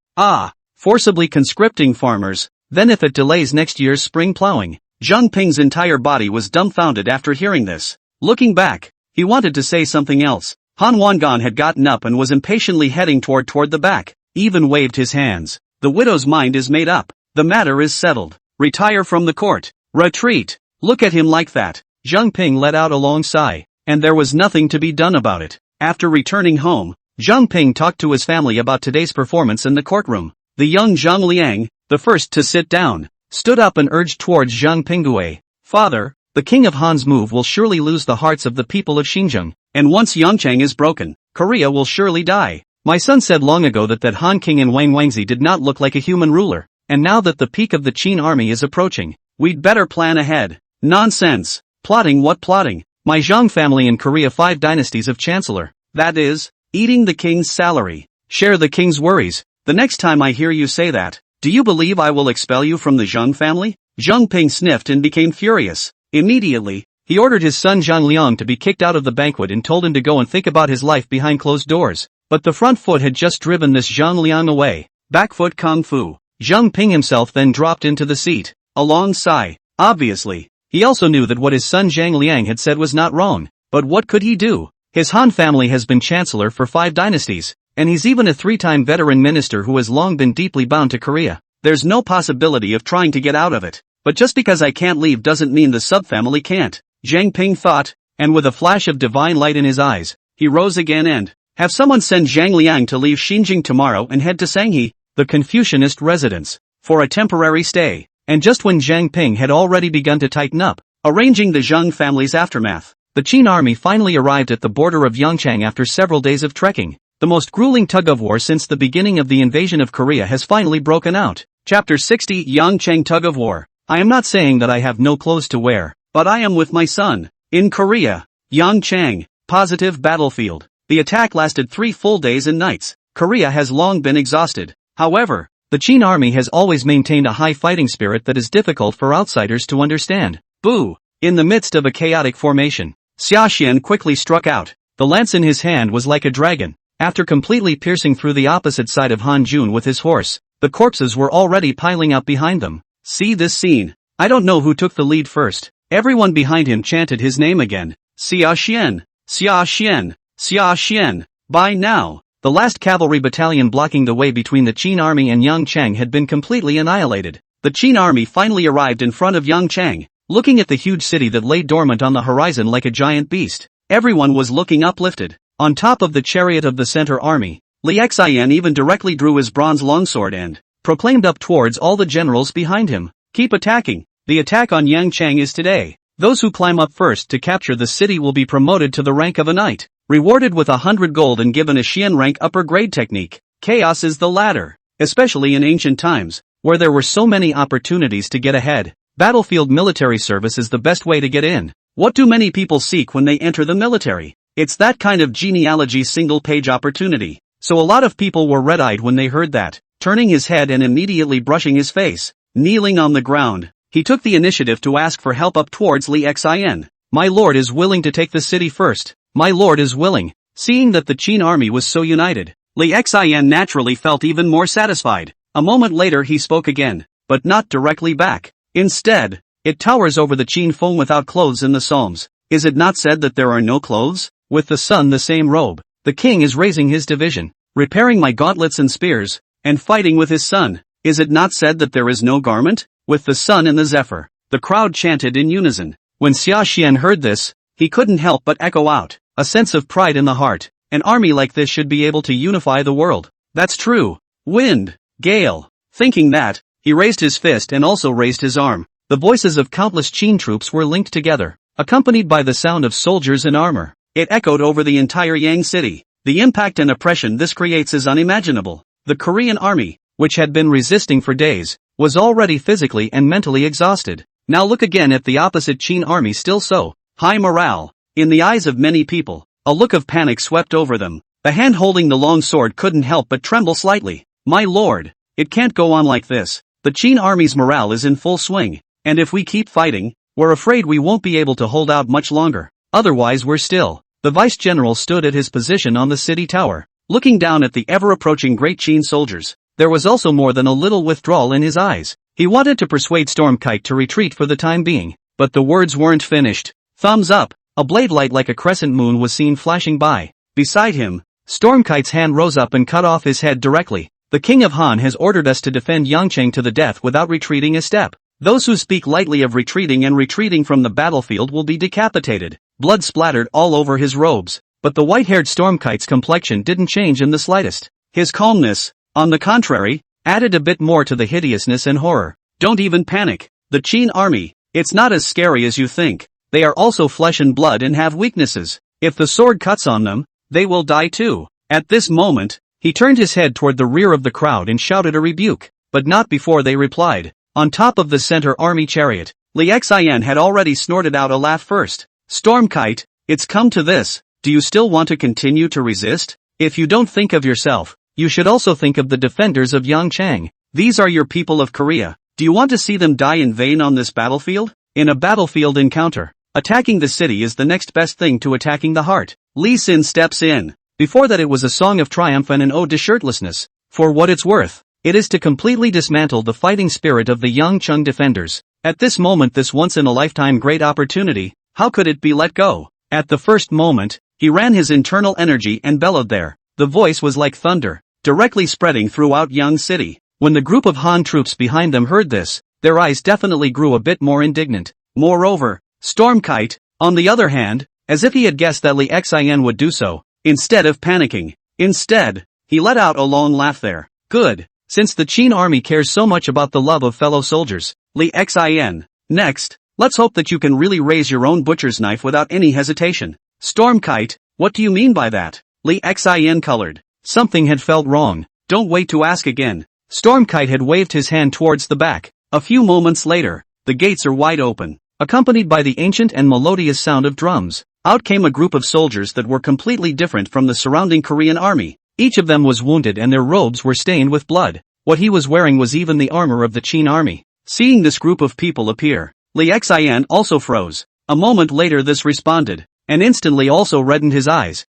Forcibly conscripting farmers, then if it delays next year's spring plowing. Zhang Ping's entire body was dumbfounded after hearing this. Looking back, he wanted to say something else. Han Wangan had gotten up and was impatiently heading toward the back, even waved his hands. The widow's mind is made up. The matter is settled. Retire from the court. Retreat. Look at him like that. Zhang Ping let out a long sigh, and there was nothing to be done about it. After returning home, Zhang Ping talked to his family about today's performance in the courtroom. The young Zhang Liang, the first to sit down, stood up and urged towards Zhang Pingui. Father, the king of Han's move will surely lose the hearts of the people of Xinjiang, and once Yangchang is broken, Korea will surely die. My son said long ago that Han King and Wang Wangzi did not look like a human ruler, and now that the peak of the Qin army is approaching, we'd better plan ahead. Nonsense. Plotting what plotting? My Zhang family in Korea 5 dynasties of chancellor, that is, eating the king's salary, share the king's worries. The next time I hear you say that, do you believe I will expel you from the Zhang family? Zhang Ping sniffed and became furious. Immediately, he ordered his son Zhang Liang to be kicked out of the banquet and told him to go and think about his life behind closed doors. But the front foot had just driven this Zhang Liang away. Back foot kung fu. Zhang Ping himself then dropped into the seat. A long sigh. Obviously, he also knew that what his son Zhang Liang had said was not wrong. But what could he do? His Han family has been chancellor for 5 dynasties, and he's even a 3-time veteran minister who has long been deeply bound to Korea. There's no possibility of trying to get out of it. But just because I can't leave doesn't mean the subfamily can't, Zhang Ping thought, and with a flash of divine light in his eyes, he rose again and, have someone send Zhang Liang to leave Xinjiang tomorrow and head to Sanghe, the Confucianist residence, for a temporary stay. And just when Zhang Ping had already begun to tighten up, arranging the Zhang family's aftermath, the Qin army finally arrived at the border of Yangchang after several days of trekking. The most grueling tug-of-war since the beginning of the invasion of Korea has finally broken out. Chapter 60 Yangchang Tug-of-War. I am not saying that I have no clothes to wear, but I am with my son. In Korea, Yangchang, positive battlefield. The attack lasted 3 full days and nights. Korea has long been exhausted. However, the Qin army has always maintained a high fighting spirit that is difficult for outsiders to understand. Boo! In the midst of a chaotic formation, Sashan quickly struck out. The lance in his hand was like a dragon. After completely piercing through the opposite side of Hanjun with his horse, the corpses were already piling up behind them. See this scene. I don't know who took the lead first. Everyone behind him chanted his name again. Sashan, Sashan, Sashan. By now, the last cavalry battalion blocking the way between the Qin army and Yangchang had been completely annihilated. The Qin army finally arrived in front of Yangchang, looking at the huge city that lay dormant on the horizon like a giant beast. Everyone was looking uplifted. On top of the chariot of the center army, Li Xian even directly drew his bronze longsword and proclaimed up towards all the generals behind him. Keep attacking. The attack on Yangchang is today. Those who climb up first to capture the city will be promoted to the rank of a knight, rewarded with 100 gold and given a Xian rank upper grade technique. Chaos is the latter, especially in ancient times, where there were so many opportunities to get ahead. Battlefield military service is the best way to get in. What do many people seek when they enter the military? It's that kind of genealogy single-page opportunity. So a lot of people were red-eyed when they heard that, turning his head and immediately brushing his face. Kneeling on the ground, he took the initiative to ask for help up towards Li Xian. My lord is willing to take the city first. My lord is willing. Seeing that the Qin army was so united, Li Xian naturally felt even more satisfied. A moment later he spoke again, but not directly back. Instead, it towers over the Qin Feng without clothes in the Psalms. Is it not said that there are no clothes? With the sun the same robe. The king is raising his division, repairing my gauntlets and spears, and fighting with his son. Is it not said that there is no garment? With the sun and the zephyr. The crowd chanted in unison. When Sashan heard this, he couldn't help but echo out, a sense of pride in the heart. An army like this should be able to unify the world. That's true. Wind, gale. Thinking that, he raised his fist and also raised his arm. The voices of countless Qin troops were linked together, accompanied by the sound of soldiers in armor. It echoed over the entire Yang city. The impact and oppression this creates is unimaginable. The Korean army, which had been resisting for days, was already physically and mentally exhausted. Now look again at the opposite Qin army, still so high morale. In the eyes of many people, a look of panic swept over them. The hand holding the long sword couldn't help but tremble slightly. My lord, it can't go on like this. The Qin army's morale is in full swing, and if we keep fighting, we're afraid we won't be able to hold out much longer. Otherwise we're still. The vice general stood at his position on the city tower, looking down at the ever-approaching great Qin soldiers. There was also more than a little withdrawal in his eyes. He wanted to persuade Stormkite to retreat for the time being, but the words weren't finished. Thumbs up. A blade light like a crescent moon was seen flashing by. Beside him, Stormkite's hand rose up and cut off his head directly. The king of Han has ordered us to defend Yangchang to the death without retreating a step. Those who speak lightly of retreating from the battlefield will be decapitated. Blood splattered all over his robes, but the white-haired Stormkite's complexion didn't change in the slightest. His calmness, on the contrary, added a bit more to the hideousness and horror. Don't even panic. The Qin army, it's not as scary as you think. They are also flesh and blood and have weaknesses. If the sword cuts on them, they will die too. At this moment, he turned his head toward the rear of the crowd and shouted a rebuke, but not before they replied. On top of the center army chariot, Li Xian had already snorted out a laugh first. Stormkite, it's come to this. Do you still want to continue to resist? If you don't think of yourself, you should also think of the defenders of Yangchang. These are your people of Korea. Do you want to see them die in vain on this battlefield? In a battlefield encounter, attacking the city is the next best thing to attacking the heart. Li Xin steps in. Before that it was a song of triumph and an ode to shirtlessness. For what it's worth, it is to completely dismantle the fighting spirit of the Yangcheng defenders. At this moment, this once-in-a-lifetime great opportunity, how could it be let go? At the first moment, he ran his internal energy and bellowed there. The voice was like thunder, directly spreading throughout Yang City. When the group of Han troops behind them heard this, their eyes definitely grew a bit more indignant. Moreover, Stormkite, on the other hand, as if he had guessed that Li Xian would do so, instead of panicking, he let out a long laugh there. Good, since the Qin army cares so much about the love of fellow soldiers. Li Xian, next, let's hope that you can really raise your own butcher's knife without any hesitation. Stormkite, what do you mean by that? Li Xian colored. Something had felt wrong. Don't wait to ask again. Stormkite had waved his hand towards the back. A few moments later, the gates are wide open, accompanied by the ancient and melodious sound of drums. out came a group of soldiers that were completely different from the surrounding Korean army. Each of them was wounded and their robes were stained with blood. What he was wearing was even the armor of the Qin army. Seeing this group of people appear, Li Xian also froze. A moment later this responded, and instantly also reddened his eyes.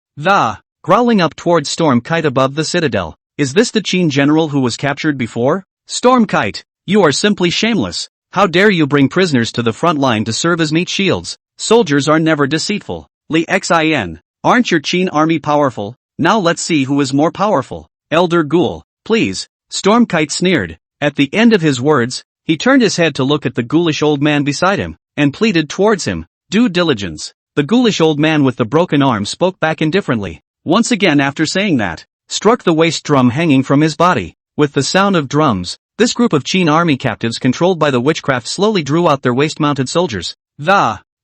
Growling up towards Storm Kite above the citadel. Is this the Qin general who was captured before? Storm Kite, you are simply shameless. How dare you bring prisoners to the front line to serve as meat shields? Soldiers are never deceitful. Li Xian, aren't your Qin army powerful? Now let's see who is more powerful. Elder Ghoul, please. Storm Kite sneered. At the end of his words, he turned his head to look at the ghoulish old man beside him, and pleaded towards him, due diligence. The ghoulish old man with the broken arm spoke back indifferently. Once again after saying that, struck the waist drum hanging from his body. With the sound of drums, this group of Qin army captives controlled by the witchcraft slowly drew out their waist-mounted soldiers.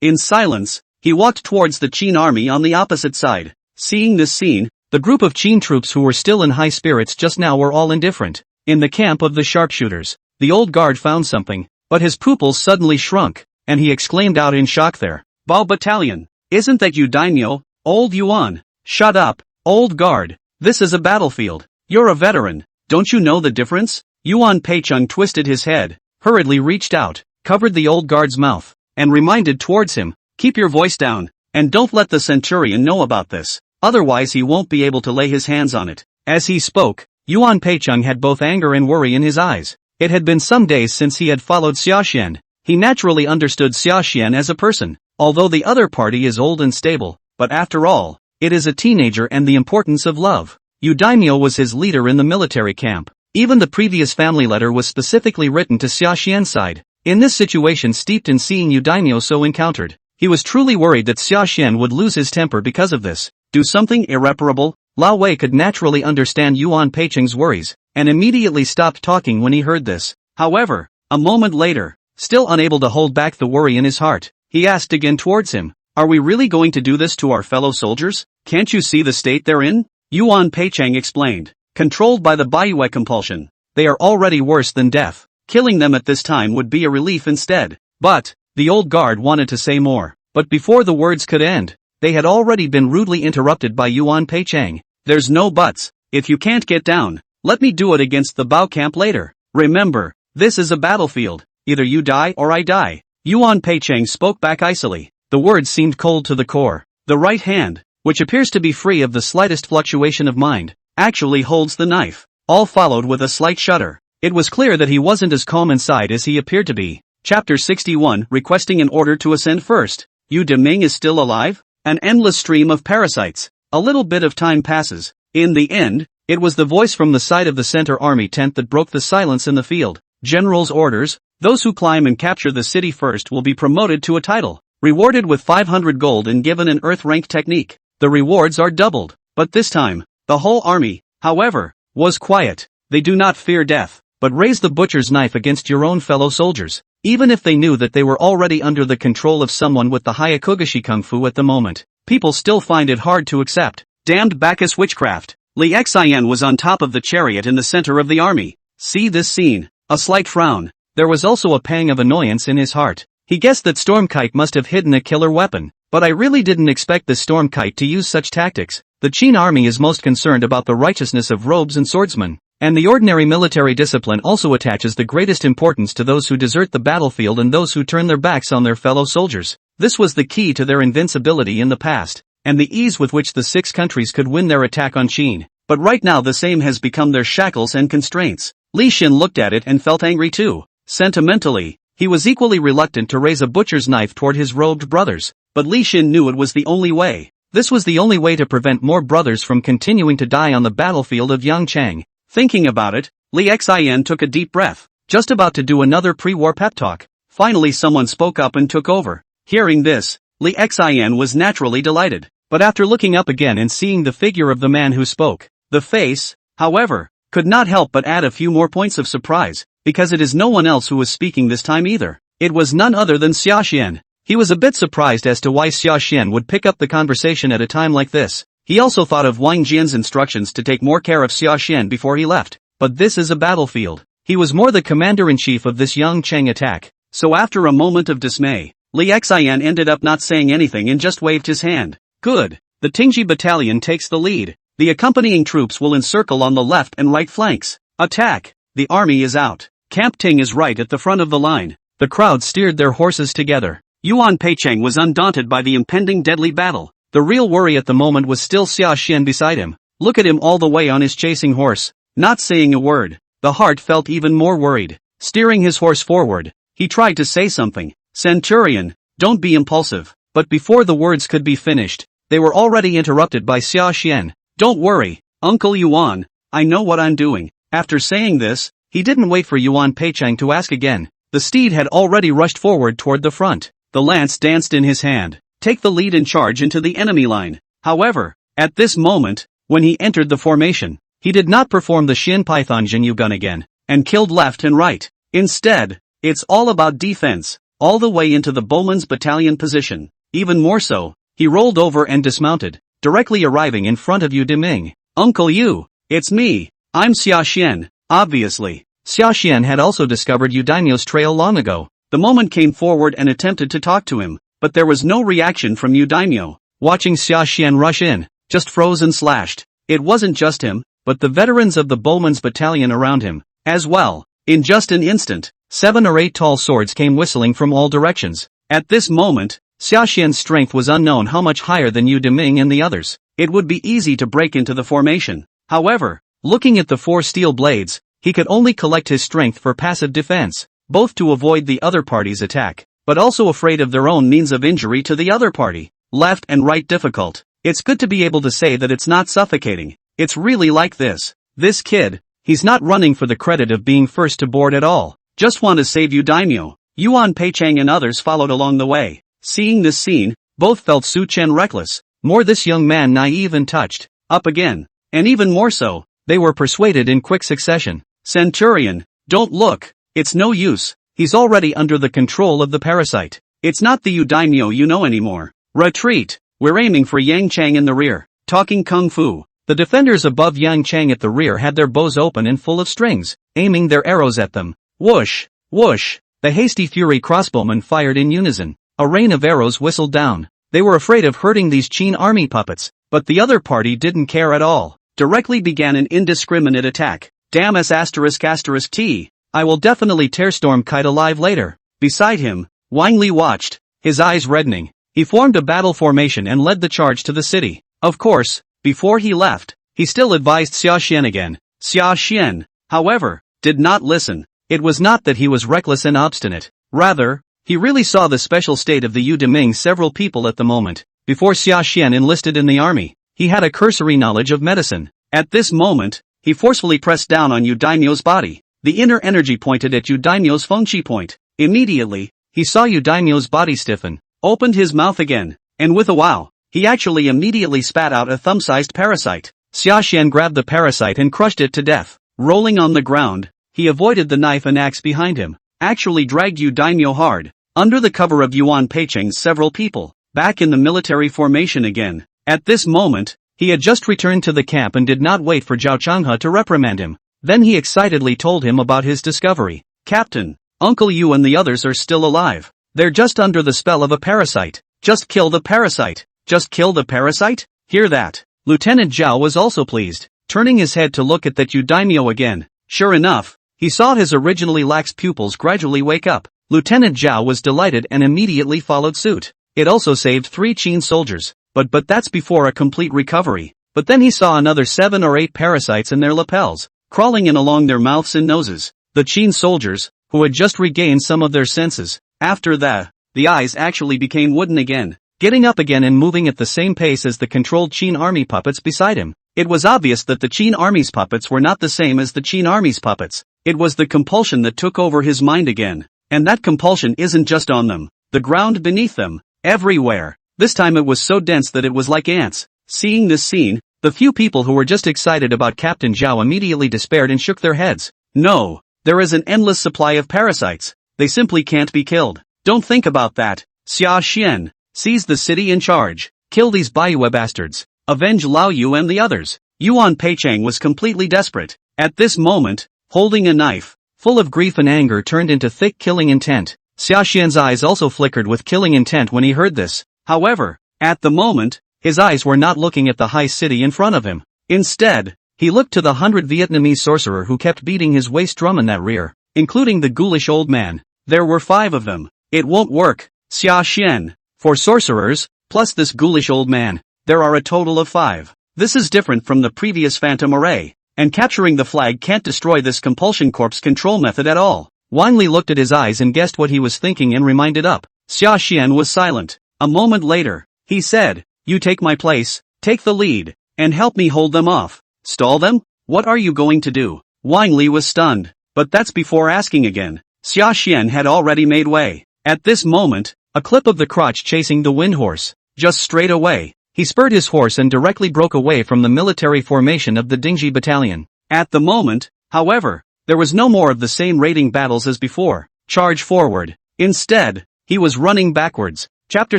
In silence, he walked towards the Qin army on the opposite side. Seeing this scene, the group of Qin troops who were still in high spirits just now were all indifferent. In the camp of the sharpshooters, the old guard found something, but his pupils suddenly shrunk, and he exclaimed out in shock there. Bao Battalion, isn't that you daimyo, old Yuan? Shut up, old guard, this is a battlefield. You're a veteran, don't you know the difference? Yuan Peicheng twisted his head, hurriedly reached out, covered the old guard's mouth, and reminded towards him, keep your voice down, and don't let the centurion know about this, otherwise he won't be able to lay his hands on it. As he spoke, Yuan Peicheng had both anger and worry in his eyes. It had been some days since he had followed Sashan. He naturally understood Sashan as a person, although the other party is old and stable, but after all, it is a teenager and the importance of love. Yu Daimyo was his leader in the military camp. Even the previous family letter was specifically written to Sashan's side. In this situation steeped in seeing Yu Daimyo so encountered, he was truly worried that Sashan would lose his temper because of this. Do something irreparable? Lao Wei could naturally understand Yuan Peicheng's worries, and immediately stopped talking when he heard this. However, a moment later, still unable to hold back the worry in his heart, he asked again towards him, are we really going to do this to our fellow soldiers? Can't you see the state they're in? Yuan Peicheng explained, controlled by the Baiyue compulsion. They are already worse than death. Killing them at this time would be a relief instead. But, the old guard wanted to say more, but before the words could end, they had already been rudely interrupted by Yuan Peicheng. There's no buts. If you can't get down, let me do it against the Bao camp later. Remember, this is a battlefield. Either you die or I die. Yuan Peicheng spoke back icily. The words seemed cold to the core. The right hand, which appears to be free of the slightest fluctuation of mind, actually holds the knife. All followed with a slight shudder. It was clear that he wasn't as calm inside as he appeared to be. Chapter 61, requesting an order to ascend first. Yu Deming is still alive? An endless stream of parasites. A little bit of time passes. In the end, it was the voice from the side of the center army tent that broke the silence in the field. General's orders, those who climb and capture the city first will be promoted to a title, rewarded with 500 gold and given an earth rank technique. The rewards are doubled, but this time, the whole army, however, was quiet. They do not fear death, but raise the butcher's knife against your own fellow soldiers, even if they knew that they were already under the control of someone with the Hyakugashi Kung Fu at the moment. People still find it hard to accept. Damned Bacchus witchcraft. Li Xian was on top of the chariot in the center of the army. See this scene. A slight frown. There was also a pang of annoyance in his heart. He guessed that Storm Kite must have hidden a killer weapon, but I really didn't expect the Storm Kite to use such tactics. The Qin army is most concerned about the righteousness of robes and swordsmen, and the ordinary military discipline also attaches the greatest importance to those who desert the battlefield and those who turn their backs on their fellow soldiers. This was the key to their invincibility in the past, and the ease with which the 6 countries could win their attack on Qin. But right now the same has become their shackles and constraints. Li Xin looked at it and felt angry too. Sentimentally, he was equally reluctant to raise a butcher's knife toward his robed brothers, but Li Xin knew it was the only way. This was the only way to prevent more brothers from continuing to die on the battlefield of Yangchang. Thinking about it, Li Xian took a deep breath, just about to do another pre-war pep talk. Finally someone spoke up and took over. Hearing this, Li Xian was naturally delighted, but after looking up again and seeing the figure of the man who spoke, the face, however, could not help but add a few more points of surprise, because it is no one else who was speaking this time either. It was none other than Sashan. He was a bit surprised as to why Sashan would pick up the conversation at a time like this. He also thought of Wang Jian's instructions to take more care of Sashan before he left. But this is a battlefield. He was more the commander-in-chief of this Yangcheng attack. So after a moment of dismay, Li Xian ended up not saying anything and just waved his hand. Good. The Tingji battalion takes the lead. The accompanying troops will encircle on the left and right flanks. Attack! The army is out. Camp Ting is right at the front of the line. The crowd steered their horses together. Yuan Peicheng was undaunted by the impending deadly battle. The real worry at the moment was still Sashan beside him. Look at him all the way on his chasing horse, not saying a word. The heart felt even more worried. Steering his horse forward, he tried to say something. Centurion, don't be impulsive. But before the words could be finished, they were already interrupted by Sashan. Don't worry, Uncle Yuan, I know what I'm doing. After saying this, he didn't wait for Yuan Peicheng to ask again. The steed had already rushed forward toward the front. The lance danced in his hand. Take the lead and charge into the enemy line. However, at this moment, when he entered the formation, he did not perform the Shin Python Jinyu gun again, and killed left and right. Instead, it's all about defense, all the way into the bowmen's battalion position. Even more so, he rolled over and dismounted, directly arriving in front of Yu Deming. Uncle Yu, it's me. I'm Sashan, obviously. Sashan had also discovered Yu Daimyo's trail long ago. The moment came forward and attempted to talk to him, but there was no reaction from Yu Daimyo. Watching Sashan rush in, just froze and slashed. It wasn't just him, but the veterans of the bowmen's battalion around him, as well. In just an instant, 7 or 8 tall swords came whistling from all directions. At this moment, Sashan's strength was unknown how much higher than Yu Deming and the others. It would be easy to break into the formation. However, looking at the 4 steel blades, he could only collect his strength for passive defense, both to avoid the other party's attack, but also afraid of their own means of injury to the other party. Left and right difficult. It's good to be able to say that it's not suffocating. It's really like this. This kid, he's not running for the credit of being first to board at all. Just want to save Yu Daimyo. Yuan Peicheng and others followed along the way. Seeing this scene, both felt Su Chen reckless. More this young man naive and touched. Up again. And even more so, they were persuaded in quick succession. Centurion, don't look. It's no use. He's already under the control of the parasite. It's not the Yu Daimyo you know anymore. Retreat. We're aiming for Yang Chang in the rear. Talking kung fu. The defenders above Yang Chang at the rear had their bows open and full of strings, aiming their arrows at them. Whoosh! Whoosh! The hasty fury crossbowmen fired in unison. A rain of arrows whistled down. They were afraid of hurting these Qin army puppets, but the other party didn't care at all. Directly began an indiscriminate attack. Damn ***T. I will definitely tear Storm Kite alive later. Beside him, Wang Li watched, his eyes reddening. He formed a battle formation and led the charge to the city. Of course, before he left, he still advised Sashan again. Sashan, however, did not listen. It was not that he was reckless and obstinate. Rather, he really saw the special state of the Yu Deming several people at the moment. Before Sashan enlisted in the army, he had a cursory knowledge of medicine. At this moment, he forcefully pressed down on Yu Daimyo's body. The inner energy pointed at Yu Daimyo's Fengqi point. Immediately, he saw Yu Daimyo's body stiffen, opened his mouth again, and with a wow, he actually immediately spat out a thumb-sized parasite. Sashan grabbed the parasite and crushed it to death. Rolling on the ground, he avoided the knife and axe behind him, actually dragged Yu Daimyo hard, under the cover of Yuan Peicheng's several people, back in the military formation again. At this moment, he had just returned to the camp and did not wait for Zhao Changhe to reprimand him. Then he excitedly told him about his discovery. Captain, Uncle Yu and the others are still alive. They're just under the spell of a parasite. Just kill the parasite. Just kill the parasite? Hear that? Lieutenant Zhao was also pleased, turning his head to look at that Yu Daimyo again. Sure enough, he saw his originally lax pupils gradually wake up. Lieutenant Zhao was delighted and immediately followed suit. It also saved 3 Qin soldiers, but that's before a complete recovery. But then he saw another 7 or 8 parasites in their lapels, crawling in along their mouths and noses. The Qin soldiers, who had just regained some of their senses. After that, the eyes actually became wooden again, getting up again and moving at the same pace as the controlled Qin army puppets beside him. It was obvious that the Qin army's puppets were not the same as the Qin army's puppets. It was the compulsion that took over his mind again. And that compulsion isn't just on them, the ground beneath them, everywhere. This time it was so dense that it was like ants. Seeing this scene, the few people who were just excited about Captain Zhao immediately despaired and shook their heads. No, there is an endless supply of parasites. They simply can't be killed. Don't think about that. Sashan, seize the city in charge. Kill these Baiyu bastards. Avenge Lao Yu and the others. Yuan Peicheng was completely desperate. At this moment, holding a knife, full of grief and anger turned into thick killing intent. Sashan's eyes also flickered with killing intent when he heard this. However, at the moment, his eyes were not looking at the high city in front of him. Instead, he looked to the 100 Vietnamese sorcerer who kept beating his waist drum in that rear, including the ghoulish old man. There were 5 of them. It won't work, Sashan. For sorcerers, plus this ghoulish old man, there are a total of 5. This is different from the previous phantom array, and capturing the flag can't destroy this compulsion corpse control method at all. Wang Li looked at his eyes and guessed what he was thinking and reminded up. Sashan was silent. A moment later, he said, "You take my place, take the lead, and help me hold them off." "Stall them? What are you going to do?" Wang Li was stunned, but that's before asking again. Sashan had already made way. At this moment, a clip of the crotch chasing the wind horse. Just straight away, he spurred his horse and directly broke away from the military formation of the Dingji battalion. At the moment, however, there was no more of the same raiding battles as before. Charge forward. Instead, he was running backwards. Chapter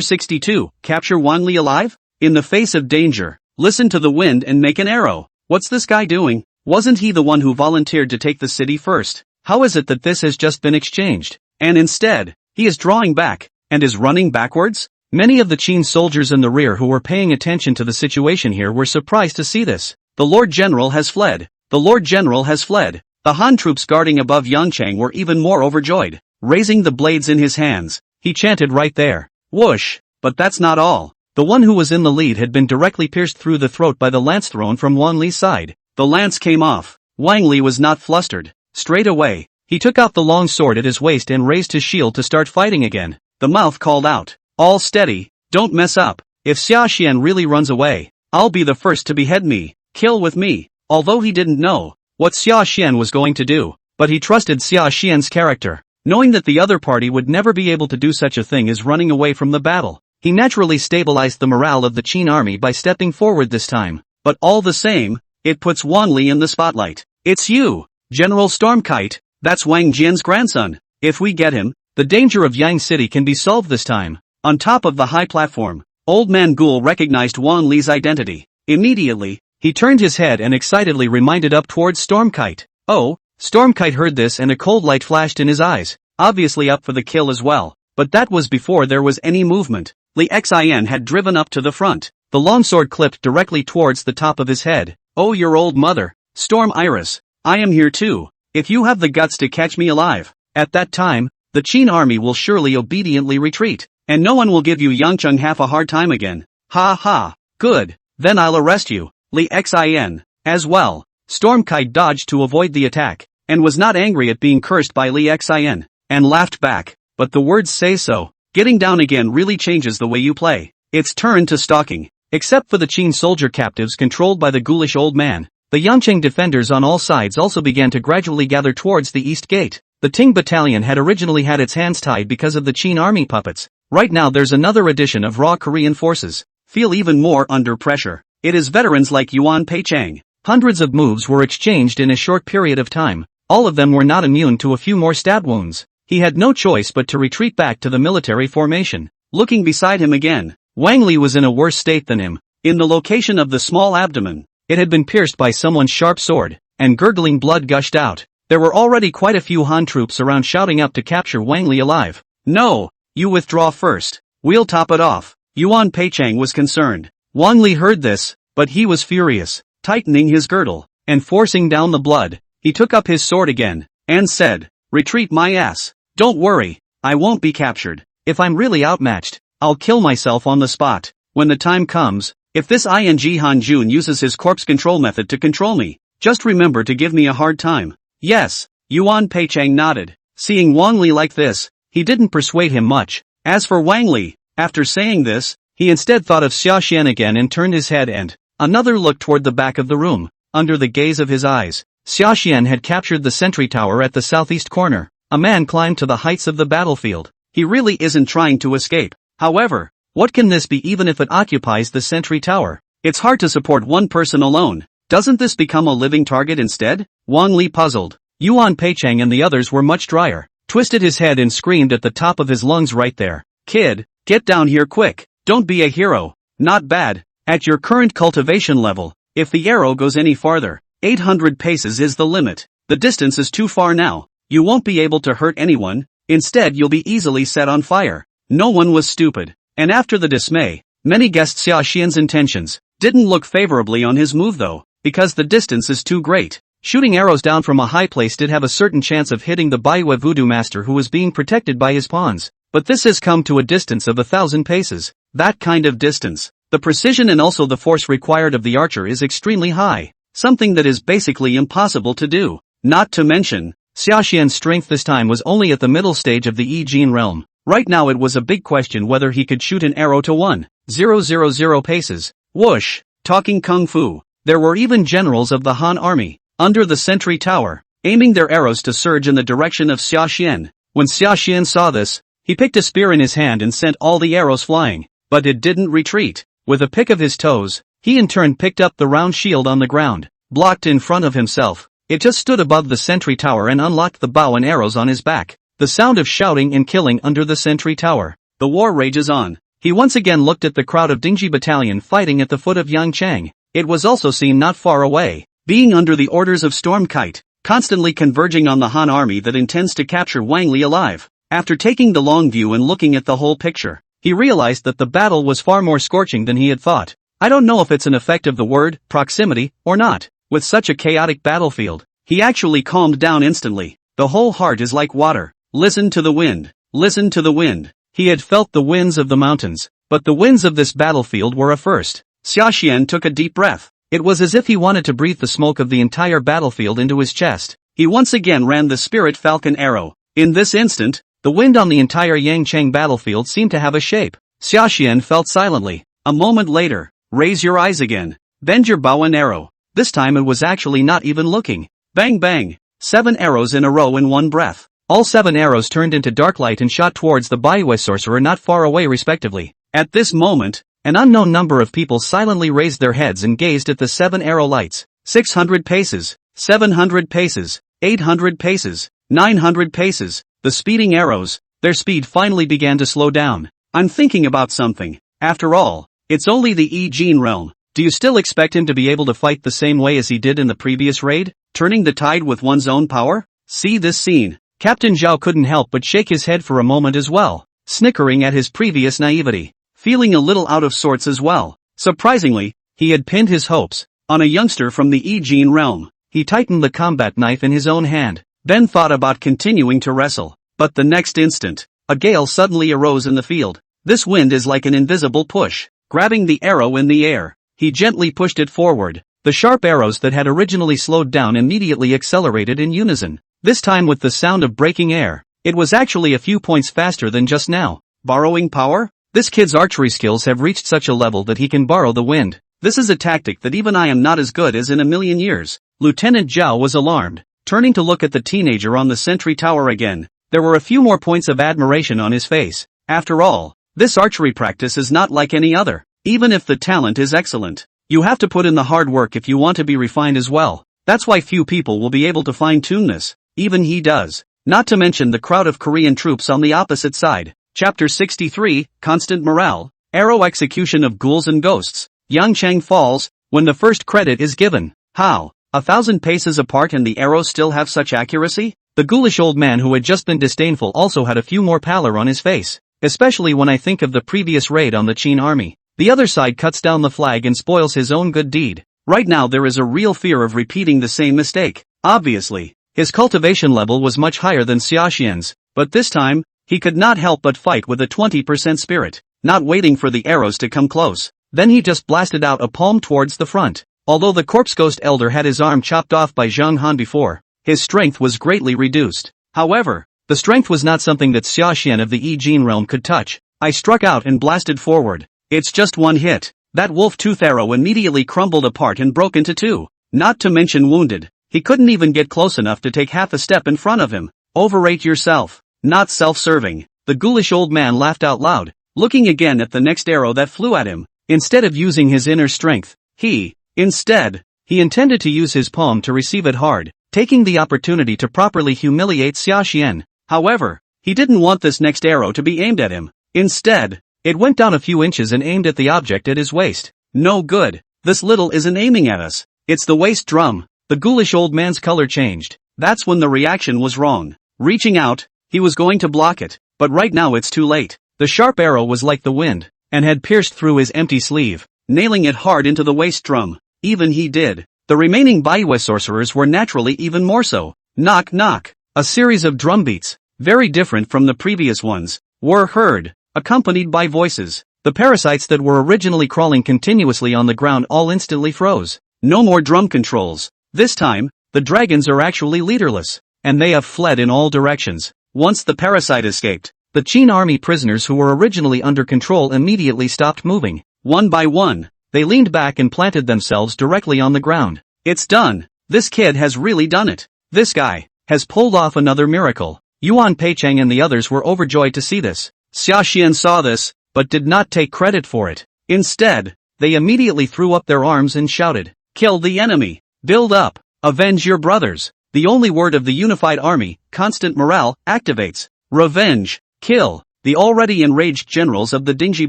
62, Capture Wang Li alive? In the face of danger, listen to the wind and make an arrow. What's this guy doing? Wasn't he the one who volunteered to take the city first? How is it that this has just been exchanged? And instead, he is drawing back, and is running backwards? Many of the Qin soldiers in the rear who were paying attention to the situation here were surprised to see this. The Lord General has fled. The Lord General has fled. The Han troops guarding above Yangchang were even more overjoyed. Raising the blades in his hands, he chanted right there. Whoosh! But that's not all. The one who was in the lead had been directly pierced through the throat by the lance thrown from Wang Li's side. The lance came off. Wang Li was not flustered. Straight away, he took out the long sword at his waist and raised his shield to start fighting again. The mouth called out, "All steady, don't mess up. If Sashan really runs away, I'll be the first to behead me, kill with me." Although he didn't know what Sashan was going to do, but he trusted Sashan's character. Knowing that the other party would never be able to do such a thing as running away from the battle, he naturally stabilized the morale of the Qin army by stepping forward this time. But all the same, it puts Wang Li in the spotlight. "It's you, General Stormkite, that's Wang Jian's grandson. If we get him, the danger of Yang City can be solved this time." On top of the high platform, Old Man Ghoul recognized Wang Li's identity. Immediately, he turned his head and excitedly reminded up towards Stormkite. Oh, Stormkite heard this and a cold light flashed in his eyes, obviously up for the kill as well. But that was before there was any movement. Ling'er had driven up to the front. The longsword clipped directly towards the top of his head. "Oh, your old mother, Storm Iris, I am here too. If you have the guts to catch me alive, at that time, the Qin army will surely obediently retreat, and no one will give you Yangcheng half a hard time again." "Ha ha, good, then I'll arrest you, Ling'er, as well." Stormkite dodged to avoid the attack, and was not angry at being cursed by Ling'er, and laughed back. But the words say so. Getting down again really changes the way you play. It's turn to stalking. Except for the Qin soldier captives controlled by the ghoulish old man, the Yangcheng defenders on all sides also began to gradually gather towards the east gate. The Ting battalion had originally had its hands tied because of the Qin army puppets. Right now there's another addition of raw Korean forces. Feel even more under pressure. It is veterans like Yuan Peichang. Hundreds of moves were exchanged in a short period of time. All of them were not immune to a few more stab wounds. He had no choice but to retreat back to the military formation. Looking beside him again, Wang Li was in a worse state than him. In the location of the small abdomen, it had been pierced by someone's sharp sword, and gurgling blood gushed out. There were already quite a few Han troops around shouting up to capture Wang Li alive. "No, you withdraw first. We'll top it off." Yuan Peichang was concerned. Wang Li heard this, but he was furious. Tightening his girdle, and forcing down the blood, he took up his sword again, and said, "Retreat my ass. Don't worry, I won't be captured. If I'm really outmatched, I'll kill myself on the spot. When the time comes, if this Ing Hanjun uses his corpse control method to control me, just remember to give me a hard time." "Yes," Yuan Peichang nodded. Seeing Wang Li like this, he didn't persuade him much. As for Wang Li, after saying this, he instead thought of Sashan again and turned his head and another look toward the back of the room. Under the gaze of his eyes, Sashan had captured the sentry tower at the southeast corner. A man climbed to the heights of the battlefield. He really isn't trying to escape. However, what can this be even if it occupies the sentry tower? It's hard to support one person alone. Doesn't this become a living target instead? Wang Li puzzled. Yuan Peichang and the others were much drier. Twisted his head and screamed at the top of his lungs right there. "Kid, get down here quick. Don't be a hero. Not bad. At your current cultivation level, if the arrow goes any farther, 800 paces is the limit. The distance is too far now. You won't be able to hurt anyone. Instead you'll be easily set on fire. No one was stupid. And after the dismay, many guessed Sashan's intentions. Didn't look favorably on his move though, because the distance is too great. Shooting arrows down from a high place did have a certain chance of hitting the Baiwa voodoo master who was being protected by his pawns. But this has come to a distance of 1,000 paces. That kind of distance. The precision and also the force required of the archer is extremely high. Something that is basically impossible to do. Not to mention, Sashan's strength this time was only at the middle stage of the Jin realm. Right now it was a big question whether he could shoot an arrow to 1,000 paces. Whoosh! Talking kung fu. There were even generals of the Han army, under the sentry tower, aiming their arrows to surge in the direction of Sashan. When Sashan saw this, he picked a spear in his hand and sent all the arrows flying, but it didn't retreat. With a pick of his toes, he in turn picked up the round shield on the ground, blocked in front of himself. It just stood above the sentry tower and unlocked the bow and arrows on his back. The sound of shouting and killing under the sentry tower. The war rages on. He once again looked at the crowd of Dingji battalion fighting at the foot of Yangchang. It was also seen not far away, being under the orders of Storm Kite, constantly converging on the Han army that intends to capture Wang Li alive. After taking the long view and looking at the whole picture, he realized that the battle was far more scorching than he had thought. I don't know if it's an effect of the word proximity or not. With such a chaotic battlefield, he actually calmed down instantly. The whole heart is like water. Listen to the wind. Listen to the wind. He had felt the winds of the mountains, but the winds of this battlefield were a first. Sashan took a deep breath. It was as if he wanted to breathe the smoke of the entire battlefield into his chest. He once again ran the Spirit Falcon arrow. In this instant, the wind on the entire Yangchang battlefield seemed to have a shape. Sashan felt silently. A moment later, raise your eyes again. Bend your bow and arrow. This time it was actually not even looking. Bang bang. 7 arrows in a row in one breath. All 7 arrows turned into dark light and shot towards the Baiwa sorcerer not far away respectively. At this moment, an unknown number of people silently raised their heads and gazed at the 7 arrow lights. 600 paces, 700 paces, 800 paces, 900 paces. The speeding arrows, their speed finally began to slow down. I'm thinking about something. After all, it's only the Jin realm. Do you still expect him to be able to fight the same way as he did in the previous raid, turning the tide with one's own power? See this scene. Captain Zhao couldn't help but shake his head for a moment as well, snickering at his previous naivety, feeling a little out of sorts as well. Surprisingly, he had pinned his hopes on a youngster from the Jin realm. He tightened the combat knife in his own hand, then thought about continuing to wrestle. But the next instant, a gale suddenly arose in the field. This wind is like an invisible push, grabbing the arrow in the air. He gently pushed it forward. The sharp arrows that had originally slowed down immediately accelerated in unison. This time with the sound of breaking air. It was actually a few points faster than just now. Borrowing power? This kid's archery skills have reached such a level that he can borrow the wind. This is a tactic that even I am not as good as in a million years. Lieutenant Zhao was alarmed, turning to look at the teenager on the sentry tower again. There were a few more points of admiration on his face. After all, this archery practice is not like any other. Even if the talent is excellent, you have to put in the hard work if you want to be refined as well. That's why few people will be able to fine-tune this. Even he does. Not to mention the crowd of Korean troops on the opposite side. Chapter 63, Constant Morale, Arrow Execution of Ghouls and Ghosts. Yangchang falls, when the first credit is given. How? 1,000 paces apart and the arrows still have such accuracy? The ghoulish old man who had just been disdainful also had a few more pallor on his face. Especially when I think of the previous raid on the Qin army. The other side cuts down the flag and spoils his own good deed. Right now there is a real fear of repeating the same mistake. Obviously, his cultivation level was much higher than Sashan's, but this time, he could not help but fight with a 20% spirit, not waiting for the arrows to come close. Then he just blasted out a palm towards the front. Although the corpse ghost elder had his arm chopped off by Zhang Han before, his strength was greatly reduced. However, the strength was not something that Sashan of the Jin realm could touch. I struck out and blasted forward. It's just one hit. That wolf tooth arrow immediately crumbled apart and broke into 2. Not to mention wounded. He couldn't even get close enough to take half a step in front of him. Overrate yourself. Not self-serving. The ghoulish old man laughed out loud, looking again at the next arrow that flew at him. Instead of using his inner strength, he intended to use his palm to receive it hard, taking the opportunity to properly humiliate Sashan. However, he didn't want this next arrow to be aimed at him. Instead, it went down a few inches and aimed at the object at his waist. No good. This little isn't aiming at us. It's the waist drum. The ghoulish old man's color changed. That's when the reaction was wrong. Reaching out, he was going to block it, but right now it's too late. The sharp arrow was like the wind, and had pierced through his empty sleeve, nailing it hard into the waist drum. Even he did. The remaining Baihui sorcerers were naturally even more so. Knock knock. A series of drum beats, very different from the previous ones, were heard, accompanied by voices. The parasites that were originally crawling continuously on the ground all instantly froze. No more drum controls. This time, the dragons are actually leaderless, and they have fled in all directions. Once the parasite escaped, the Qin army prisoners who were originally under control immediately stopped moving. One by one, they leaned back and planted themselves directly on the ground. It's done. This kid has really done it. This guy has pulled off another miracle. Yuan Peicheng and the others were overjoyed to see this. Sashan saw this, but did not take credit for it. Instead, they immediately threw up their arms and shouted, "Kill the enemy! Build up! Avenge your brothers!" The only word of the unified army, constant morale, activates. Revenge! Kill! The already enraged generals of the Dingji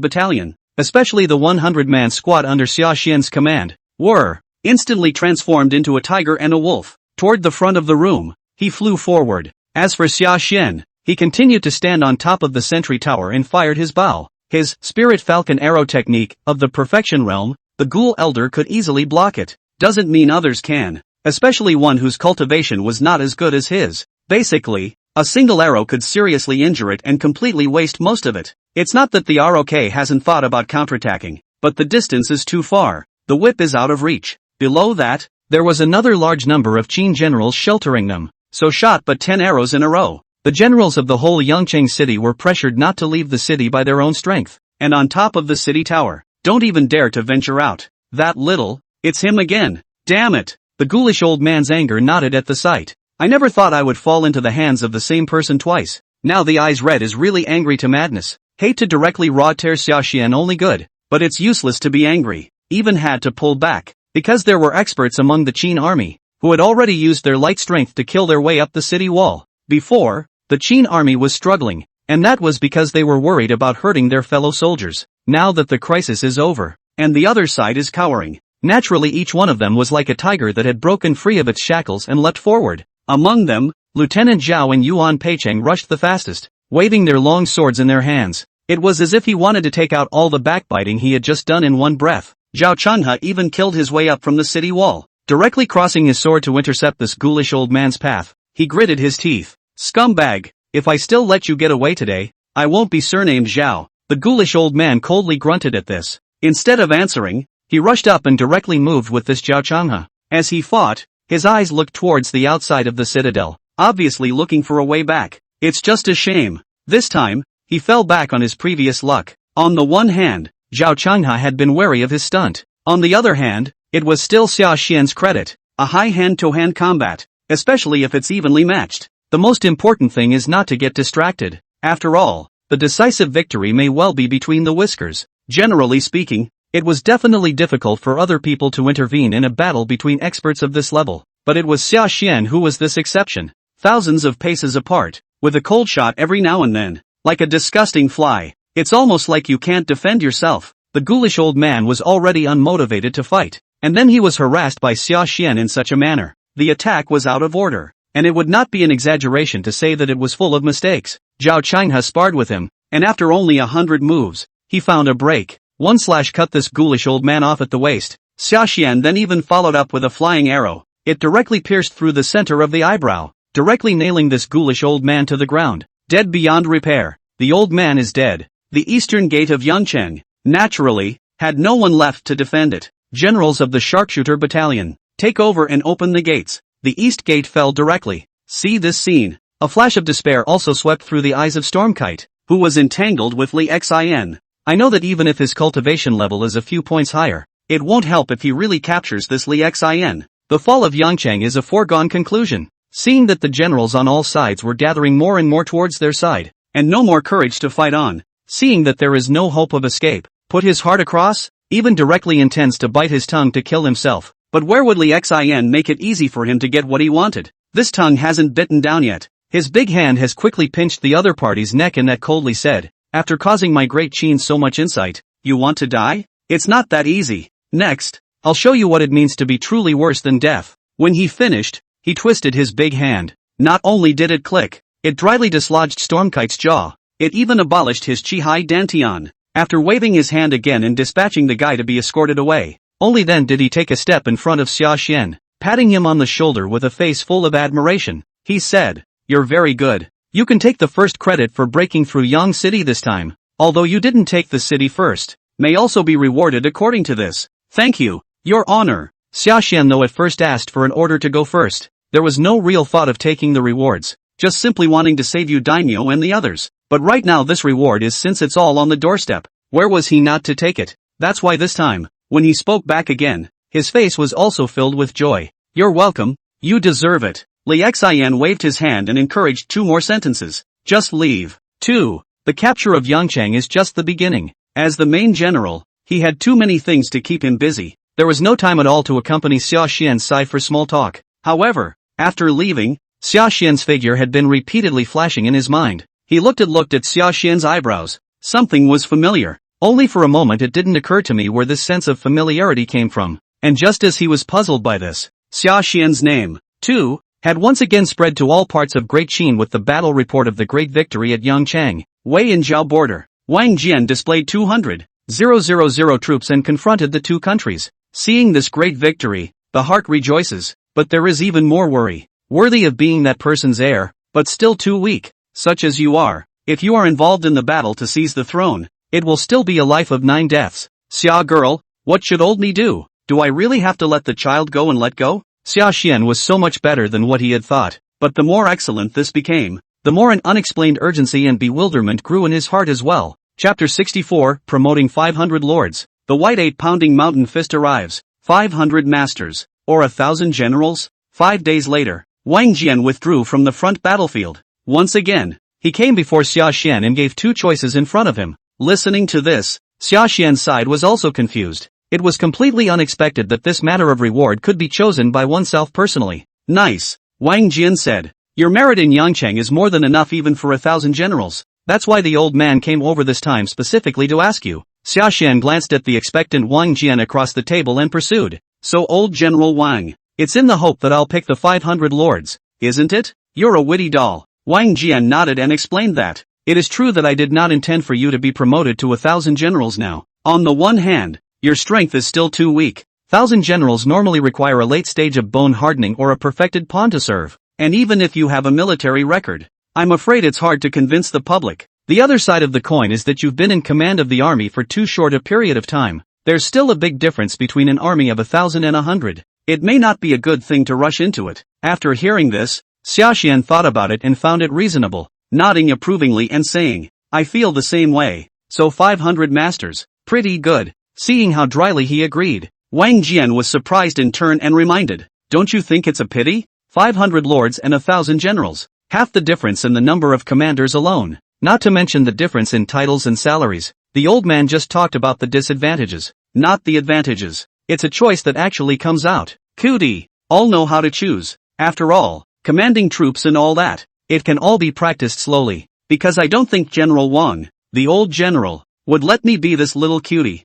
battalion, especially the 100-man squad under Xiaxian's command, were instantly transformed into a tiger and a wolf. Toward the front of the room, he flew forward. As for Xiaxian, he continued to stand on top of the sentry tower and fired his bow. His spirit falcon arrow technique of the perfection realm, the ghoul elder could easily block it. Doesn't mean others can, especially one whose cultivation was not as good as his. Basically, a single arrow could seriously injure it and completely waste most of it. It's not that the ROK hasn't thought about counterattacking, but the distance is too far. The whip is out of reach. Below that, there was another large number of Qin generals sheltering them, so shot but 10 arrows in a row. The generals of the whole Yangcheng city were pressured not to leave the city by their own strength, and on top of the city tower, don't even dare to venture out. That little, it's him again. Damn it! The ghoulish old man's anger knotted at the sight. I never thought I would fall into the hands of the same person twice. Now the eyes red is really angry to madness. Hate to directly raw tear Xiaxian only good, but it's useless to be angry. Even had to pull back, because there were experts among the Qin army, who had already used their light strength to kill their way up the city wall. Before, the Qin army was struggling, and that was because they were worried about hurting their fellow soldiers. Now that the crisis is over, and the other side is cowering, naturally each one of them was like a tiger that had broken free of its shackles and leapt forward. Among them, Lieutenant Zhao and Yuan Peicheng rushed the fastest, waving their long swords in their hands. It was as if he wanted to take out all the backbiting he had just done in one breath. Zhao Changhe even killed his way up from the city wall, directly crossing his sword to intercept this ghoulish old man's path. He gritted his teeth. Scumbag, if I still let you get away today, I won't be surnamed Zhao. The ghoulish old man coldly grunted at this. Instead of answering, he rushed up and directly moved with this Zhao Changhe. As he fought, his eyes looked towards the outside of the citadel, obviously looking for a way back. It's just a shame. This time, he fell back on his previous luck. On the one hand, Zhao Changhe had been wary of his stunt. On the other hand, it was still Xiaxian's credit. A high hand-to-hand combat, especially if it's evenly matched. The most important thing is not to get distracted. After all, the decisive victory may well be between the whiskers. Generally speaking, it was definitely difficult for other people to intervene in a battle between experts of this level, but it was Xiaxian who was this exception. Thousands of paces apart, with a cold shot every now and then, like a disgusting fly. It's almost like you can't defend yourself. The ghoulish old man was already unmotivated to fight, and then he was harassed by Xiaxian in such a manner. The attack was out of order, and it would not be an exaggeration to say that it was full of mistakes. Zhao Changhe sparred with him, and after only 100 moves, he found a break. One slash cut this ghoulish old man off at the waist. Xiaxian then even followed up with a flying arrow. It directly pierced through the center of the eyebrow, directly nailing this ghoulish old man to the ground. Dead beyond repair. The old man is dead. The eastern gate of Yangcheng, naturally, had no one left to defend it. Generals of the sharpshooter battalion, take over and open the gates. The east gate fell directly. See this scene. A flash of despair also swept through the eyes of Stormkite, who was entangled with Li Xin. I know that even if his cultivation level is a few points higher, it won't help if he really captures this Li Xin. The fall of Yangcheng is a foregone conclusion. Seeing that the generals on all sides were gathering more and more towards their side, and no more courage to fight on, seeing that there is no hope of escape, put his heart across, even directly intends to bite his tongue to kill himself. But where would Li Xin make it easy for him to get what he wanted? This tongue hasn't bitten down yet. His big hand has quickly pinched the other party's neck and that coldly said, after causing my great Qin so much insight, you want to die? It's not that easy. Next, I'll show you what it means to be truly worse than death. When he finished, he twisted his big hand. Not only did it click, It dryly dislodged Stormkite's jaw. It even abolished his Qihai Dantian. After waving his hand again and dispatching the guy to be escorted away, only then did he take a step in front of Sashan, patting him on the shoulder with a face full of admiration. He said, "You're very good. You can take the first credit for breaking through Yang City this time. Although you didn't take the city first, may also be rewarded according to this." "Thank you, Your Honor." Sashan though at first asked for an order to go first. There was no real thought of taking the rewards, just simply wanting to save you daimyo and the others. But right now this reward is since it's all on the doorstep. Where was he not to take it? That's why this time, when he spoke back again, his face was also filled with joy. "You're welcome, you deserve it." Li Xian waved his hand and encouraged 2 more sentences. "Just leave." 2. The capture of Yangchang is just the beginning. As the main general, he had too many things to keep him busy. There was no time at all to accompany Sashan's side for small talk. However, after leaving, Sashan's figure had been repeatedly flashing in his mind. He looked at Sashan's eyebrows. Something was familiar. Only for a moment it didn't occur to me where this sense of familiarity came from. And just as he was puzzled by this, Sashan's name, too, had once again spread to all parts of Great Qin with the battle report of the great victory at Yangchang, Wei and Zhao border. Wang Jian displayed 200,000 troops and confronted the 2 countries. Seeing this great victory, the heart rejoices, but there is even more worry. Worthy of being that person's heir, but still too weak. Such as you are, if you are involved in the battle to seize the throne, it will still be a life of 9 deaths. "Xia girl, what should old me do? Do I really have to let the child go and let go?" Sashan was so much better than what he had thought, but the more excellent this became, the more an unexplained urgency and bewilderment grew in his heart as well. Chapter 64, Promoting 500 Lords. The white 8-pounding mountain fist arrives. 500 masters, or 1,000 generals. 5 days later, Wang Jian withdrew from the front battlefield. Once again, he came before Sashan and gave 2 choices in front of him. Listening to this, Sashan's side was also confused. It was completely unexpected that this matter of reward could be chosen by oneself personally. "Nice," Wang Jian said. "Your merit in Yangchang is more than enough even for 1,000 generals. That's why the old man came over this time specifically to ask you." Sashan glanced at the expectant Wang Jian across the table and pursued. "So old General Wang, it's in the hope that I'll pick the 500 lords, isn't it? You're a witty doll." Wang Jian nodded and explained that. "It is true that I did not intend for you to be promoted to 1,000 generals now. On the one hand, your strength is still too weak. 1,000 generals normally require a late stage of bone hardening or a perfected pawn to serve. And even if you have a military record, I'm afraid it's hard to convince the public. The other side of the coin is that you've been in command of the army for too short a period of time. There's still a big difference between an army of 1,000 and 100. It may not be a good thing to rush into it." After hearing this, Sashan thought about it and found it reasonable, nodding approvingly and saying, "I feel the same way. So 500 masters, pretty good." Seeing how dryly he agreed, Wang Jian was surprised in turn and reminded, "Don't you think it's a pity? 500 lords and 1,000 generals. Half the difference in the number of commanders alone. Not to mention the difference in titles and salaries." The old man just talked about the disadvantages, not the advantages. It's a choice that actually comes out. Cootie. All know how to choose. After all, commanding troops and all that, it can all be practiced slowly. Because I don't think General Wang, the old general, would let me be this little cutie.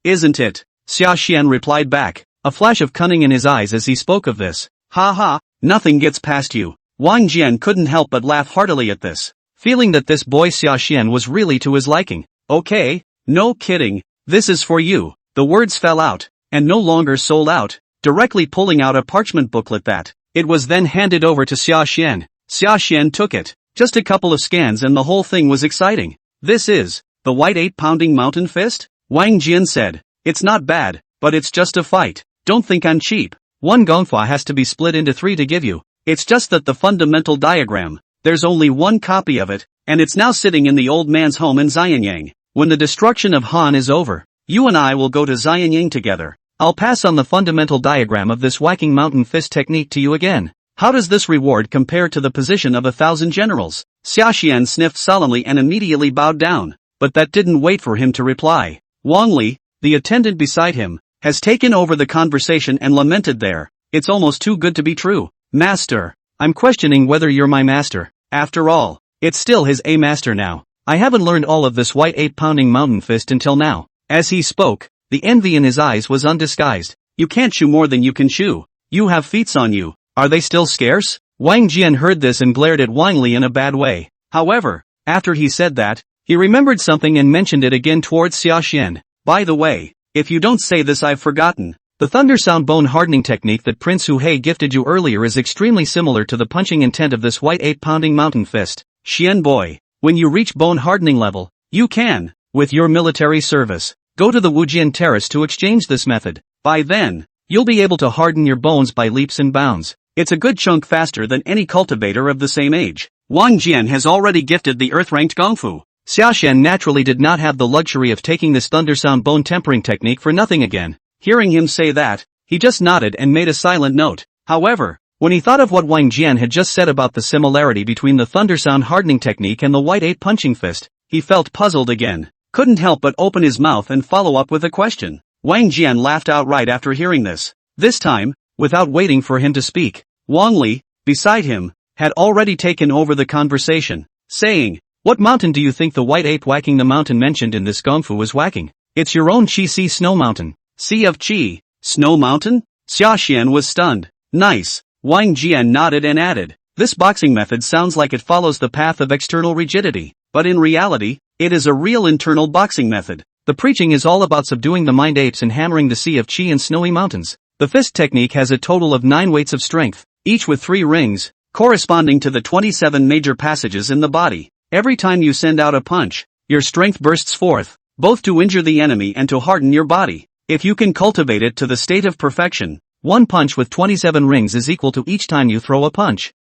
Isn't it? Sashan replied back, a flash of cunning in his eyes as he spoke of this. "Ha ha, nothing gets past you." Wang Jian couldn't help but laugh heartily at this, feeling that this boy Sashan was really to his liking. "Okay, no kidding, this is for you." The words fell out, and no longer sold out, directly pulling out a parchment booklet that. It was then handed over to Sashan. Sashan took it. Just a couple of scans and the whole thing was exciting. "This is the white 8-pounding mountain fist?" Wang Jian said. "It's not bad, but it's just a fight. Don't think I'm cheap. 1 gongfa has to be split into 3 to give you. It's just that the fundamental diagram, there's only 1 copy of it, and it's now sitting in the old man's home in Xianyang. When the destruction of Han is over, you and I will go to Xianyang together. I'll pass on the fundamental diagram of this whacking mountain fist technique to you again. How does this reward compare to the position of 1,000 generals?" Sashan sniffed solemnly and immediately bowed down, but that didn't wait for him to reply. Wang Li, the attendant beside him, has taken over the conversation and lamented there. "It's almost too good to be true. Master, I'm questioning whether you're my master. After all, it's still his A master now. I haven't learned all of this white 8-pounding mountain fist until now." As he spoke, the envy in his eyes was undisguised. "You can't chew more than you can chew. You have feats on you. Are they still scarce?" Wang Jian heard this and glared at Wang Li in a bad way. However, after he said that, he remembered something and mentioned it again towards Sashan. By the way, if you don't say this I've forgotten. The thunder sound bone hardening technique that Prince Huhei gifted you earlier is extremely similar to the punching intent of this white ape pounding mountain fist. Xian boy, when you reach bone hardening level, you can, with your military service, go to the Wujian terrace to exchange this method. By then, you'll be able to harden your bones by leaps and bounds. It's a good chunk faster than any cultivator of the same age. Wang Jian has already gifted the earth-ranked Gongfu. Sashan naturally did not have the luxury of taking this thunder sound bone tempering technique for nothing again. Hearing him say that, he just nodded and made a silent note. However, when he thought of what Wang Jian had just said about the similarity between the thunder sound hardening technique and the white ape punching fist, he felt puzzled again. Couldn't help but open his mouth and follow up with a question. Wang Jian laughed outright after hearing this. This time, without waiting for him to speak, Wang Li, beside him, had already taken over the conversation, saying, "What mountain do you think the white ape whacking the mountain mentioned in this gongfu is whacking?" "It's your own Qi Sea Snow Mountain." "Sea of Qi, Snow Mountain?" Xiaxian was stunned. "Nice." Wang Jian nodded and added, "This boxing method sounds like it follows the path of external rigidity, but in reality, it is a real internal boxing method. The preaching is all about subduing the mind apes and hammering the Sea of Qi and snowy mountains. The fist technique has a total of 9 weights of strength, each with 3 rings, corresponding to the 27 major passages in the body. Every time you send out a punch, your strength bursts forth, both to injure the enemy and to harden your body. If you can cultivate it to the state of perfection, one punch with 27 rings is equal to each time you throw a punch.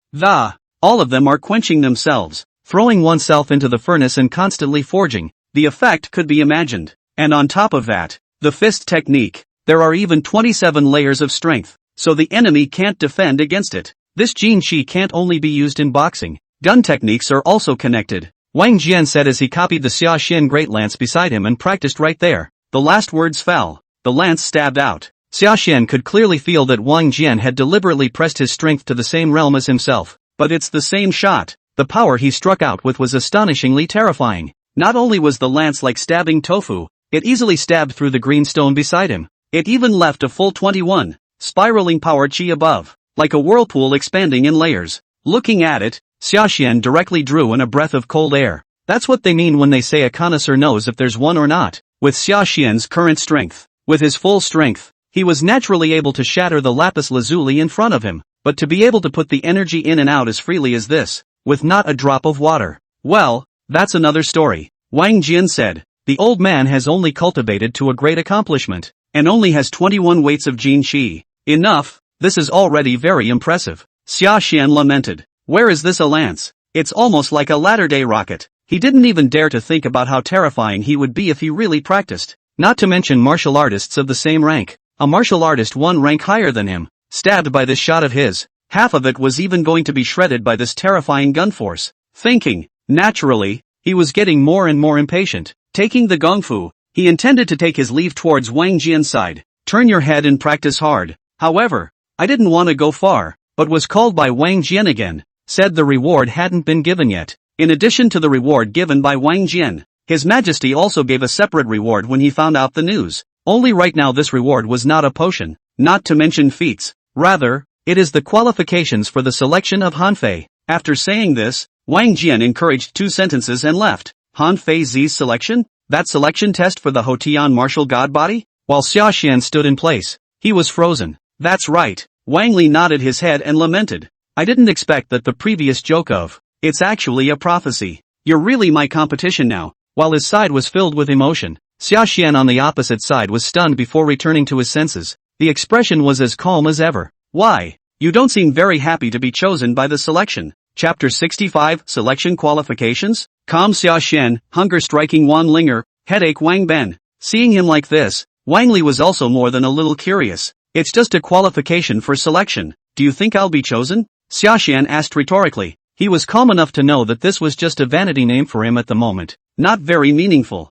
All of them are quenching themselves, throwing oneself into the furnace and constantly forging. The effect could be imagined. And on top of that, the fist technique, there are even 27 layers of strength, so the enemy can't defend against it. This Jin Qi can't only be used in boxing. Gun techniques are also connected. Wang Jian said as he copied the Xia Xin great lance beside him and practiced right there. The last words fell. The lance stabbed out. Sashan could clearly feel that Wang Jian had deliberately pressed his strength to the same realm as himself. But it's the same shot. The power he struck out with was astonishingly terrifying. Not only was the lance like stabbing tofu, it easily stabbed through the green stone beside him. It even left a full 21, spiraling power chi above, like a whirlpool expanding in layers. Looking at it, Sashan directly drew in a breath of cold air. That's what they mean when they say a connoisseur knows if there's one or not. With Sashan's current strength, with his full strength, he was naturally able to shatter the lapis lazuli in front of him, but to be able to put the energy in and out as freely as this, with not a drop of water, well, that's another story. Wang Jian said, the old man has only cultivated to a great accomplishment, and only has 21 weights of Jin Qi. Enough, this is already very impressive. Sashan lamented, where is this a lance? It's almost like a latter-day rocket. He didn't even dare to think about how terrifying he would be if he really practiced. Not to mention martial artists of the same rank. A martial artist 1 rank higher than him, stabbed by this shot of his. Half of it was even going to be shredded by this terrifying gun force. Thinking, naturally, he was getting more and more impatient. Taking the gongfu, he intended to take his leave towards Wang Jian's side. Turn your head and practice hard. However, I didn't want to go far, but was called by Wang Jian again. Said the reward hadn't been given yet. In addition to the reward given by Wang Jian, His Majesty also gave a separate reward when he found out the news. Only right now this reward was not a potion, not to mention feats. Rather, it is the qualifications for the selection of Hanfei. After saying this, Wang Jian encouraged 2 sentences and left. Hanfei Z's selection? That selection test for the Hotian martial god body? While Xiaxian stood in place, he was frozen. That's right. Wang Li nodded his head and lamented. I didn't expect that the previous joke of, it's actually a prophecy. You're really my competition now. While his side was filled with emotion, Xiaxian on the opposite side was stunned before returning to his senses. The expression was as calm as ever. Why? You don't seem very happy to be chosen by the selection. Chapter 65, Selection Qualifications? Calm Xiaxian, hunger striking Wan Ling'er, headache Wang Ben. Seeing him like this, Wang Li was also more than a little curious. It's just a qualification for selection. Do you think I'll be chosen? Xiaxian asked rhetorically. He was calm enough to know that this was just a vanity name for him at the moment. Not very meaningful.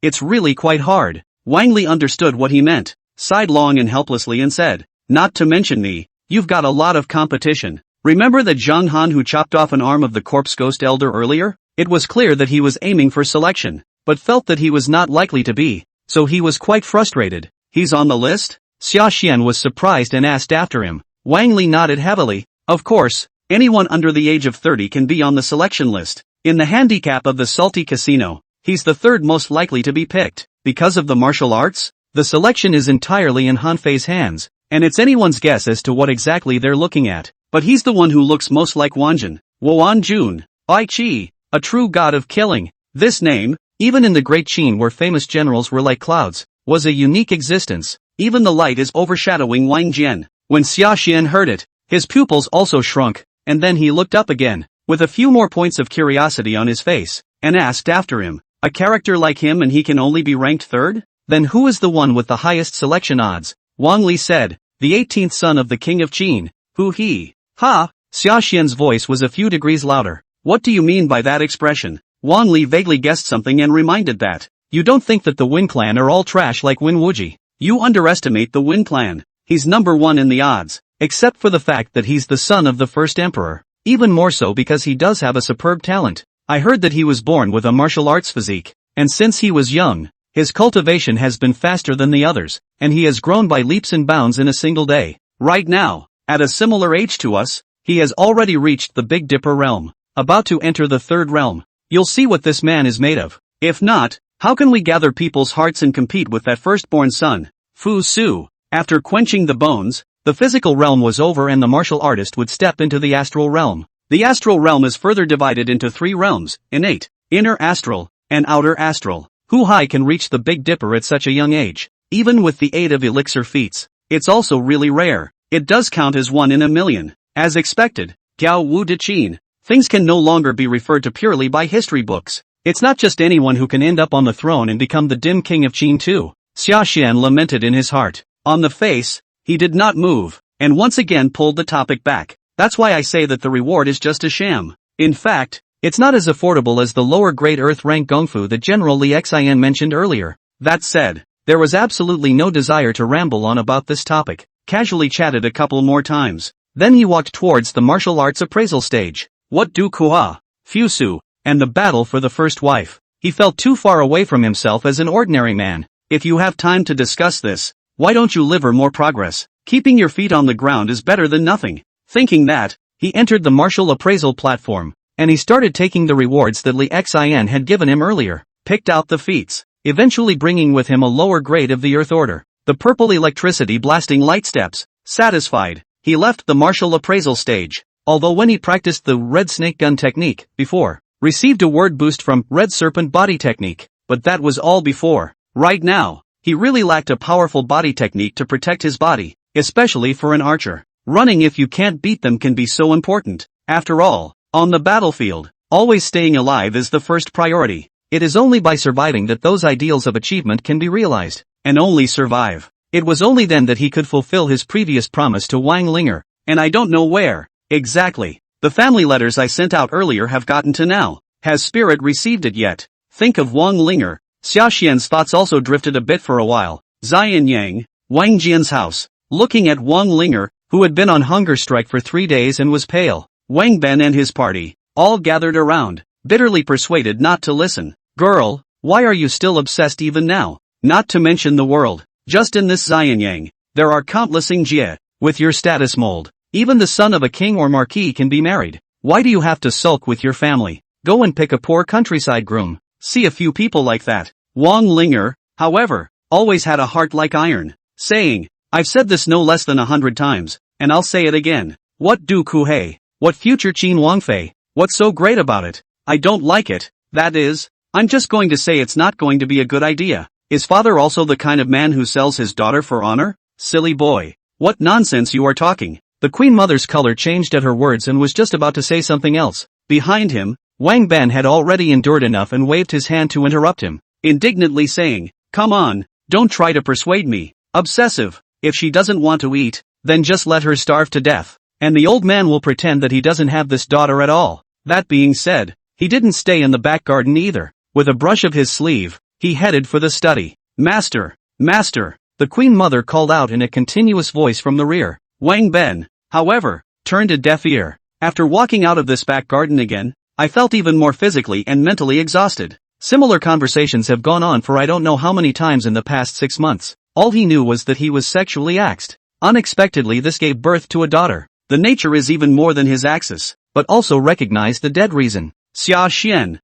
It's really quite hard. Wang Li understood what he meant, sighed long and helplessly and said, not to mention me, you've got a lot of competition. Remember that Zhang Han who chopped off an arm of the corpse ghost elder earlier? It was clear that he was aiming for selection, but felt that he was not likely to be, so he was quite frustrated. He's on the list? Xiaxian was surprised and asked after him. Wang Li nodded heavily. Of course, Anyone under the age of 30 can be on the selection list. In the handicap of the salty casino, he's the third most likely to be picked. Because of the martial arts, the selection is entirely in Hanfei's hands, and it's anyone's guess as to what exactly they're looking at. But he's the one who looks most like Wanjun, Jun, Ai Chi, a true god of killing. This name, even in the great Qin where famous generals were like clouds, was a unique existence. Even the light is overshadowing Wang Jian. When Sashan heard it, his pupils also shrunk, and then he looked up again, with a few more points of curiosity on his face, and asked after him. A character like him and he can only be ranked third? Then who is the one with the highest selection odds? Wang Li said, the 18th son of the king of Qin. Who he? Ha! Xiaxian's voice was a few degrees louder. What do you mean by that expression? Wang Li vaguely guessed something and reminded that. You don't think that the Win clan are all trash like Win Wuji. You underestimate the Win clan. He's number one in the odds, except for the fact that he's the son of the first emperor. Even more so because he does have a superb talent. I heard that he was born with a martial arts physique, and since he was young, his cultivation has been faster than the others, and he has grown by leaps and bounds in a single day. Right now, at a similar age to us, he has already reached the Big Dipper realm, about to enter the third realm. You'll see what this man is made of. If not, how can we gather people's hearts and compete with that firstborn son? Fu Su. After quenching the bones, the physical realm was over and the martial artist would step into the astral realm. The astral realm is further divided into three realms, innate, inner astral, and outer astral. Who high can reach the Big Dipper at such a young age? Even with the aid of elixir feats, it's also really rare. It does count as 1 in a million. As expected, Gao Wu De Qin, things can no longer be referred to purely by history books. It's not just anyone who can end up on the throne and become the dim king of Qin too. Xiaxian lamented in his heart. On the face, he did not move, and once again pulled the topic back. That's why I say that the reward is just a sham. In fact, it's not as affordable as the lower grade earth rank gongfu that General Li Xian mentioned earlier. That said, there was absolutely no desire to ramble on about this topic. Casually chatted a couple more times. Then he walked towards the martial arts appraisal stage. What do Kua, Fusu, and the battle for the first wife? He felt too far away from himself as an ordinary man. If you have time to discuss this, why don't you liver more progress? Keeping your feet on the ground is better than nothing. Thinking that, he entered the martial appraisal platform, and he started taking the rewards that Li Xian had given him earlier, picked out the feats, eventually bringing with him a lower grade of the Earth Order, the purple electricity blasting light steps. Satisfied, he left the martial appraisal stage, although when he practiced the red snake gun technique before, received a word boost from red serpent body technique, but that was all before. Right now, he really lacked a powerful body technique to protect his body, especially for an archer. Running if you can't beat them can be so important. After all, on the battlefield, always staying alive is the first priority. It is only by surviving that those ideals of achievement can be realized, and only survive. It was only then that he could fulfill his previous promise to Wang Ling'er, and I don't know where, exactly. The family letters I sent out earlier have gotten to now. Has Spirit received it yet? Think of Wang Ling'er. Xiaxian's thoughts also drifted a bit for a while. Xianyang, Wang Jian's house. Looking at Wang Ling'er, who had been on hunger strike for 3 days and was pale. Wang Ben and his party, all gathered around, bitterly persuaded not to listen. Girl, why are you still obsessed even now? Not to mention the world. Just in this Xianyang, there are countless Jie, with your status mold. Even the son of a king or marquis can be married. Why do you have to sulk with your family? Go and pick a poor countryside groom. See a few people like that. Wang Ling'er, however, always had a heart like iron, saying, I've said this no less than 100 times, and I'll say it again. What do Kuhei? What future Qin Wangfei? What's so great about it? I don't like it. That is, I'm just going to say it's not going to be a good idea. Is father also the kind of man who sells his daughter for honor? Silly boy. What nonsense you are talking. The queen mother's color changed at her words and was just about to say something else. Behind him, Wang Ben had already endured enough and waved his hand to interrupt him, indignantly saying, Come on, don't try to persuade me. Obsessive. If she doesn't want to eat, then just let her starve to death, and the old man will pretend that he doesn't have this daughter at all. That being said, he didn't stay in the back garden either. With a brush of his sleeve, he headed for the study. Master, master, the queen mother called out in a continuous voice from the rear. Wang Ben, however, turned a deaf ear. After walking out of this back garden again, I felt even more physically and mentally exhausted. Similar conversations have gone on for I don't know how many times in the past 6 months. All he knew was that he was sexually axed. Unexpectedly this gave birth to a daughter. The nature is even more than his axis, but also recognize the dead reason. Sashan,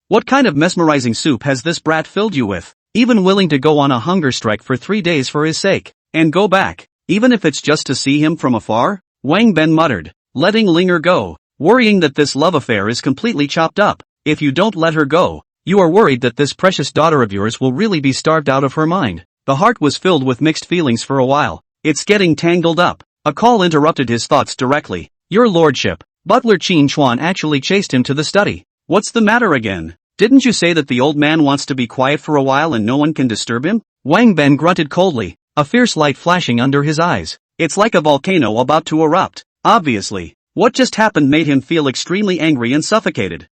what kind of mesmerizing soup has this brat filled you with? Even willing to go on a hunger strike for 3 days for his sake, and go back, even if it's just to see him from afar? Wang Ben muttered, letting Ling'er go, worrying that this love affair is completely chopped up. If you don't let her go, you are worried that this precious daughter of yours will really be starved out of her mind. The heart was filled with mixed feelings for a while. It's getting tangled up. A call interrupted his thoughts directly. Your lordship, Butler Qin Chuan actually chased him to the study. What's the matter again? Didn't you say that the old man wants to be quiet for a while and no one can disturb him? Wang Ben grunted coldly, a fierce light flashing under his eyes. It's like a volcano about to erupt. Obviously, what just happened made him feel extremely angry and suffocated.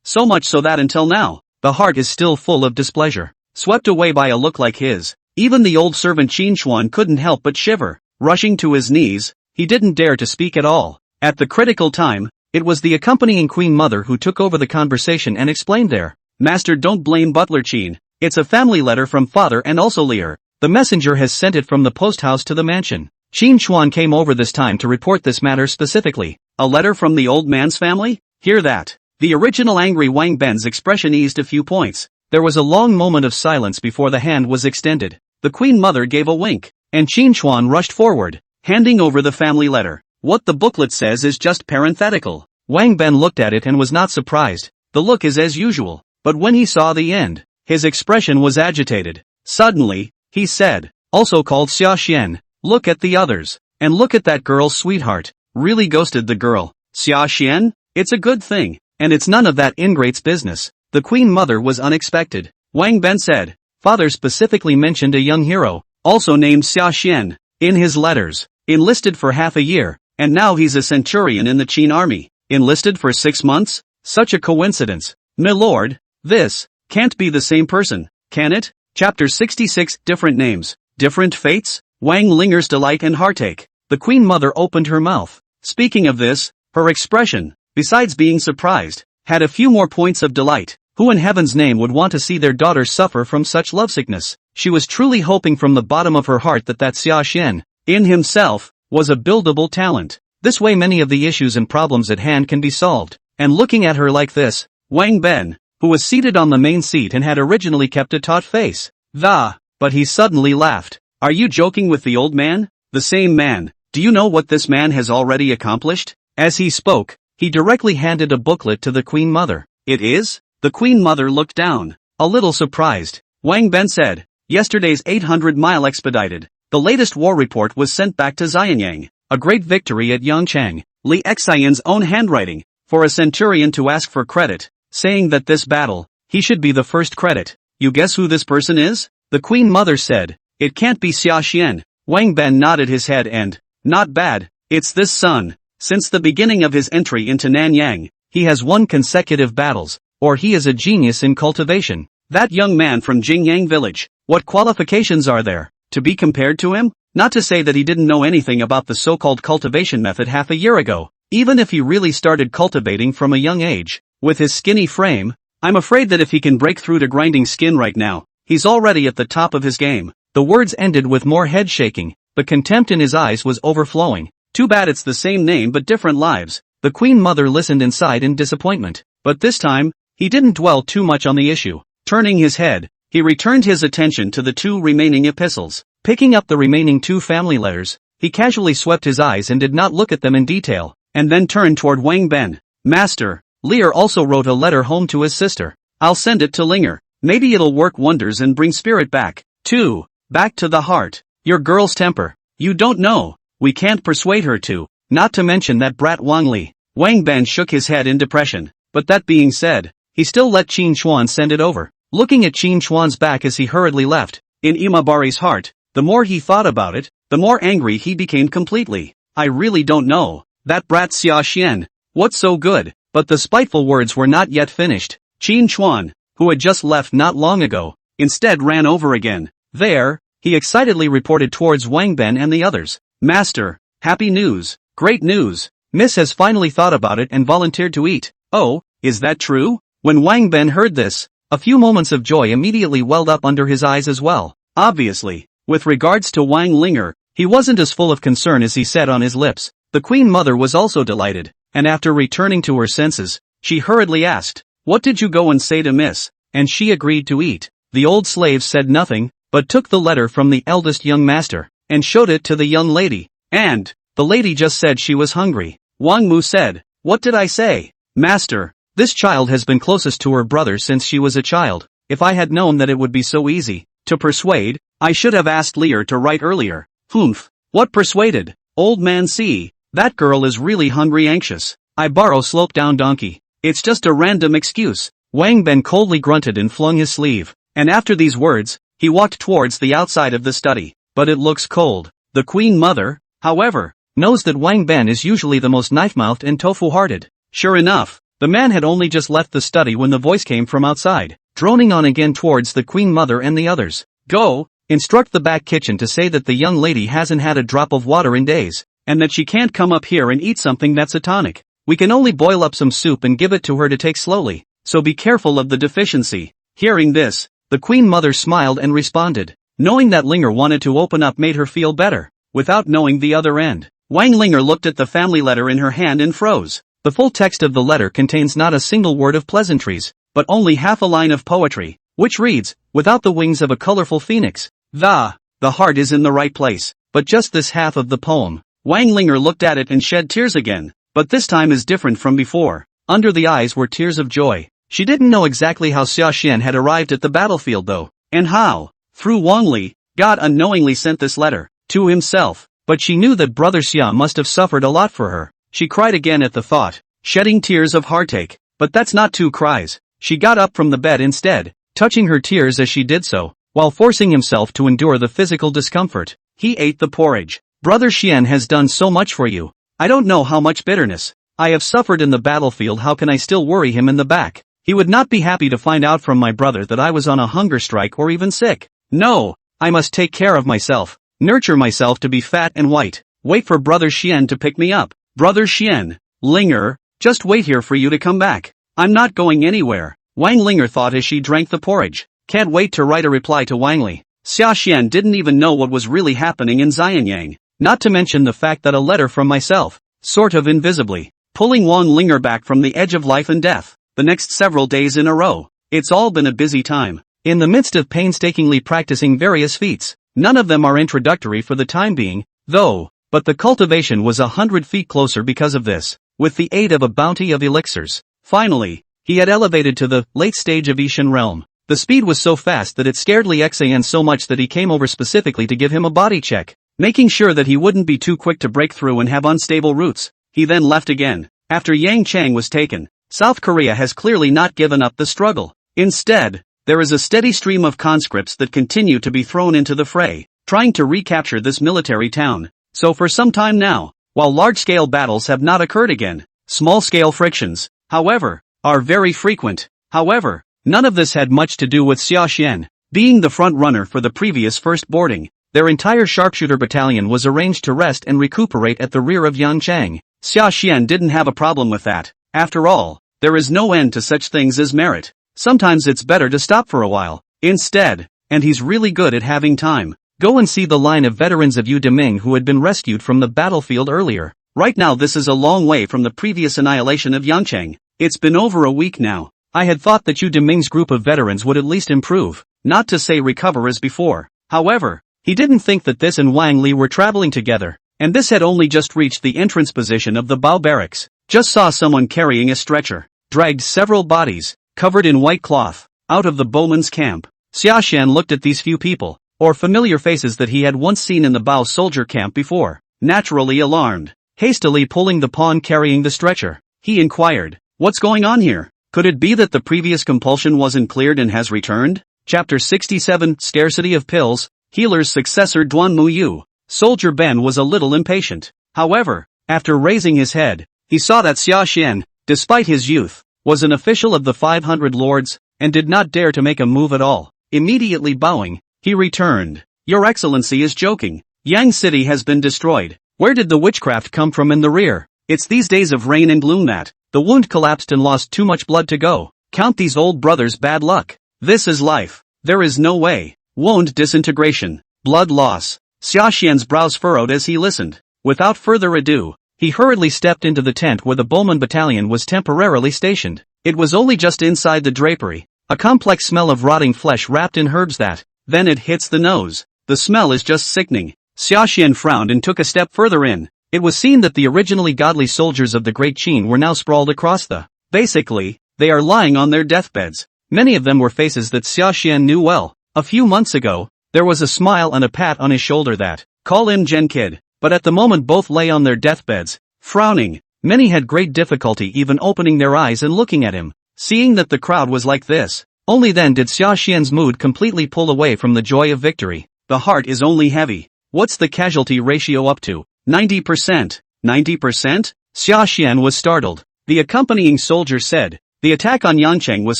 So much so that until now, the heart is still full of displeasure. Swept away by a look like his, even the old servant Qin Chuan couldn't help but shiver. Rushing to his knees, he didn't dare to speak at all. At the critical time, it was the accompanying Queen Mother who took over the conversation and explained there. Master, don't blame Butler Qin. It's a family letter from father and also Ling'er. The messenger has sent it from the post house to the mansion. Qin Chuan came over this time to report this matter specifically. A letter from the old man's family? Hear that. The original angry Wang Ben's expression eased a few points. There was a long moment of silence before the hand was extended. The Queen Mother gave a wink, and Qin Chuan rushed forward, handing over the family letter. What the booklet says is just parenthetical. Wang Ben looked at it and was not surprised. The look is as usual, but when he saw the end, his expression was agitated. Suddenly, he said, also called Sashan, look at the others, and look at that girl's sweetheart. Really ghosted the girl. Sashan? It's a good thing, and it's none of that ingrate's business. The Queen Mother was unexpected. Wang Ben said, father specifically mentioned a young hero, also named Sashan, in his letters. Enlisted for half a year, and now he's a centurion in the Qin army. Enlisted for 6 months? Such a coincidence. My lord, this can't be the same person, can it? Chapter 66, Different Names, Different Fates? Wang Ling'er's delight and heartache. The Queen Mother opened her mouth. Speaking of this, her expression, besides being surprised, had a few more points of delight. Who in heaven's name would want to see their daughter suffer from such lovesickness? She was truly hoping from the bottom of her heart that Sashan, in himself, was a buildable talent. This way many of the issues and problems at hand can be solved. And looking at her like this, Wang Ben, who was seated on the main seat and had originally kept a taut face, but he suddenly laughed. Are you joking with the old man? The same man. Do you know what this man has already accomplished? As he spoke, he directly handed a booklet to the Queen Mother. It is? The Queen Mother looked down, a little surprised. Wang Ben said, yesterday's 800-mile expedited. The latest war report was sent back to Xianyang. A great victory at Yangchang. Li Xian's own handwriting, for a centurion to ask for credit, saying that this battle, he should be the first credit. You guess who this person is? The Queen Mother said, it can't be Sashan. Wang Ben nodded his head and, not bad, it's this son. Since the beginning of his entry into Nanyang, he has won consecutive battles, or he is a genius in cultivation. That young man from Jingyang village, what qualifications are there to be compared to him? Not to say that he didn't know anything about the so-called cultivation method half a year ago, even if he really started cultivating from a young age. With his skinny frame, I'm afraid that if he can break through to grinding skin right now, he's already at the top of his game. The words ended with more head shaking, the contempt in his eyes was overflowing. Too bad it's the same name but different lives. The Queen Mother listened and sighed in disappointment, but this time, he didn't dwell too much on the issue. Turning his head, he returned his attention to the 2 remaining epistles. Picking up the remaining 2 family letters, he casually swept his eyes and did not look at them in detail, and then turned toward Wang Ben. Master, Ling'er also wrote a letter home to his sister. I'll send it to Ling'er. Maybe it'll work wonders and bring spirit back. 2. Back to the heart. Your girl's temper. You don't know. We can't persuade her to. Not to mention that brat Wang Li. Wang Ben shook his head in depression. But that being said, he still let Qin Chuan send it over. Looking at Qin Chuan's back as he hurriedly left, in Imabari's heart, the more he thought about it, the more angry he became completely. I really don't know. That brat Sashan. What's so good? But the spiteful words were not yet finished. Qin Chuan, who had just left not long ago, instead ran over again. There, he excitedly reported towards Wang Ben and the others. Master, happy news, great news. Miss has finally thought about it and volunteered to eat. Oh, is that true? When Wang Ben heard this, a few moments of joy immediately welled up under his eyes as well. Obviously, with regards to Wang Ling'er, He wasn't as full of concern as he said on his lips. The Queen Mother was also delighted, and after returning to her senses, she hurriedly asked, "What did you go and say to Miss?" And she agreed to eat. The old slave said nothing, but took the letter from the eldest young master, and showed it to the young lady. And the lady just said she was hungry. Wang Mu said, "What did I say? Master, this child has been closest to her brother since she was a child. If I had known that it would be so easy to persuade, I should have asked Ling'er to write earlier." Humph, what persuaded? Old man, see, that girl is really hungry anxious. I borrow slope down donkey. It's just a random excuse. Wang Ben coldly grunted and flung his sleeve, and after these words, he walked towards the outside of the study. But it looks cold. The Queen Mother, however, knows that Wang Ben is usually the most knife-mouthed and tofu-hearted. Sure enough, the man had only just left the study when the voice came from outside, droning on again towards the Queen Mother and the others. "Go, instruct the back kitchen to say that the young lady hasn't had a drop of water in days, and that she can't come up here and eat something that's a tonic. We can only boil up some soup and give it to her to take slowly, so be careful of the deficiency." Hearing this, the Queen Mother smiled and responded. Knowing that Ling'er wanted to open up made her feel better, without knowing the other end. Wang Ling'er looked at the family letter in her hand and froze. The full text of the letter contains not a single word of pleasantries, but only half a line of poetry, which reads, "Without the wings of a colorful phoenix, the heart is in the right place." But just this half of the poem. Wang Ling'er looked at it and shed tears again, but this time is different from before. Under the eyes were tears of joy. She didn't know exactly how Sashan had arrived at the battlefield though, and how, through Wang Li, God unknowingly sent this letter to himself, but she knew that Brother Xia must have suffered a lot for her. She cried again at the thought, shedding tears of heartache. But that's not two cries. She got up from the bed instead, touching her tears as she did so, while forcing himself to endure the physical discomfort. He ate the porridge. "Brother Xian has done so much for you. I don't know how much bitterness I have suffered in the battlefield. How can I still worry him in the back? He would not be happy to find out from my brother that I was on a hunger strike or even sick. No, I must take care of myself, nurture myself to be fat and white, wait for Brother Xian to pick me up. Brother Xian, Ling'er, just wait here for you to come back. I'm not going anywhere." Wang Ling'er thought as she drank the porridge. Can't wait to write a reply to Wang Li. Xia Xian didn't even know what was really happening in Xianyang, not to mention the fact that a letter from myself, sort of invisibly, pulling Wang Ling'er back from the edge of life and death. The next several days in a row, it's all been a busy time. In the midst of painstakingly practicing various feats, none of them are introductory for the time being, though, but the cultivation was 100 feet closer because of this, with the aid of a bounty of elixirs. Finally, he had elevated to the late stage of Ishan realm. The speed was so fast that it scared Li Xian so much that he came over specifically to give him a body check, making sure that he wouldn't be too quick to break through and have unstable roots. He then left again. After Yang Chang was taken, South Korea has clearly not given up the struggle. Instead, there is a steady stream of conscripts that continue to be thrown into the fray, trying to recapture this military town. So for some time now, while large-scale battles have not occurred again, small-scale frictions, however, are very frequent. However, none of this had much to do with Xia Xian. Being the front runner for the previous first boarding, their entire sharpshooter battalion was arranged to rest and recuperate at the rear of Yangchang. Xia Xian didn't have a problem with that. After all, there is no end to such things as merit. Sometimes it's better to stop for a while. Instead, and he's really good at having time, go and see the line of veterans of Yu Deming who had been rescued from the battlefield earlier. Right now this is a long way from the previous annihilation of Yangchang. It's been over a week now. I had thought that Yu Deming's group of veterans would at least improve, not to say recover as before. However, he didn't think that this and Wang Li were traveling together, and this had only just reached the entrance position of the Bao barracks. Just saw someone carrying a stretcher, dragged several bodies, covered in white cloth, out of the bowmen's camp. Xia Xian looked at these few people, or familiar faces that he had once seen in the Bao soldier camp before, naturally alarmed. Hastily pulling the pawn carrying the stretcher, he inquired, "What's going on here? Could it be that the previous compulsion wasn't cleared and has returned?" Chapter 67, Scarcity of Pills. Healer's successor Duan Muyu. Soldier Ben was a little impatient. However, after raising his head, he saw that Xia Xian, despite his youth, was an official of the 500 lords, and did not dare to make a move at all. Immediately bowing, he returned, "Your Excellency is joking. Yang City has been destroyed. Where did the witchcraft come from in the rear? It's these days of rain and gloom that the wound collapsed and lost too much blood to go. Count these old brothers' bad luck. This is life. There is no way. Wound disintegration, blood loss, Sashan's brows furrowed as he listened. Without further ado, he hurriedly stepped into the tent where the bowman battalion was temporarily stationed. It was only just inside the drapery. A complex smell of rotting flesh wrapped in herbs that, then it hits the nose. The smell is just sickening. Sashan frowned and took a step further in. It was seen that the originally godly soldiers of the Great Qin were now sprawled across the. Basically, they are lying on their deathbeds. Many of them were faces that Sashan knew well. A few months ago, there was a smile and a pat on his shoulder that, call him Gen Kid, but at the moment both lay on their deathbeds, frowning. Many had great difficulty even opening their eyes and looking at him. Seeing that the crowd was like this, only then did Sashan's mood completely pull away from the joy of victory. The heart is only heavy. What's the casualty ratio up to? 90%. 90%? Sashan was startled. The accompanying soldier said, the attack on Yangcheng was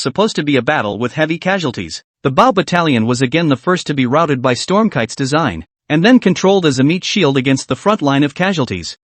supposed to be a battle with heavy casualties. The Bao battalion was again the first to be routed by Stormkite's design, and then controlled as a meat shield against the front line of casualties.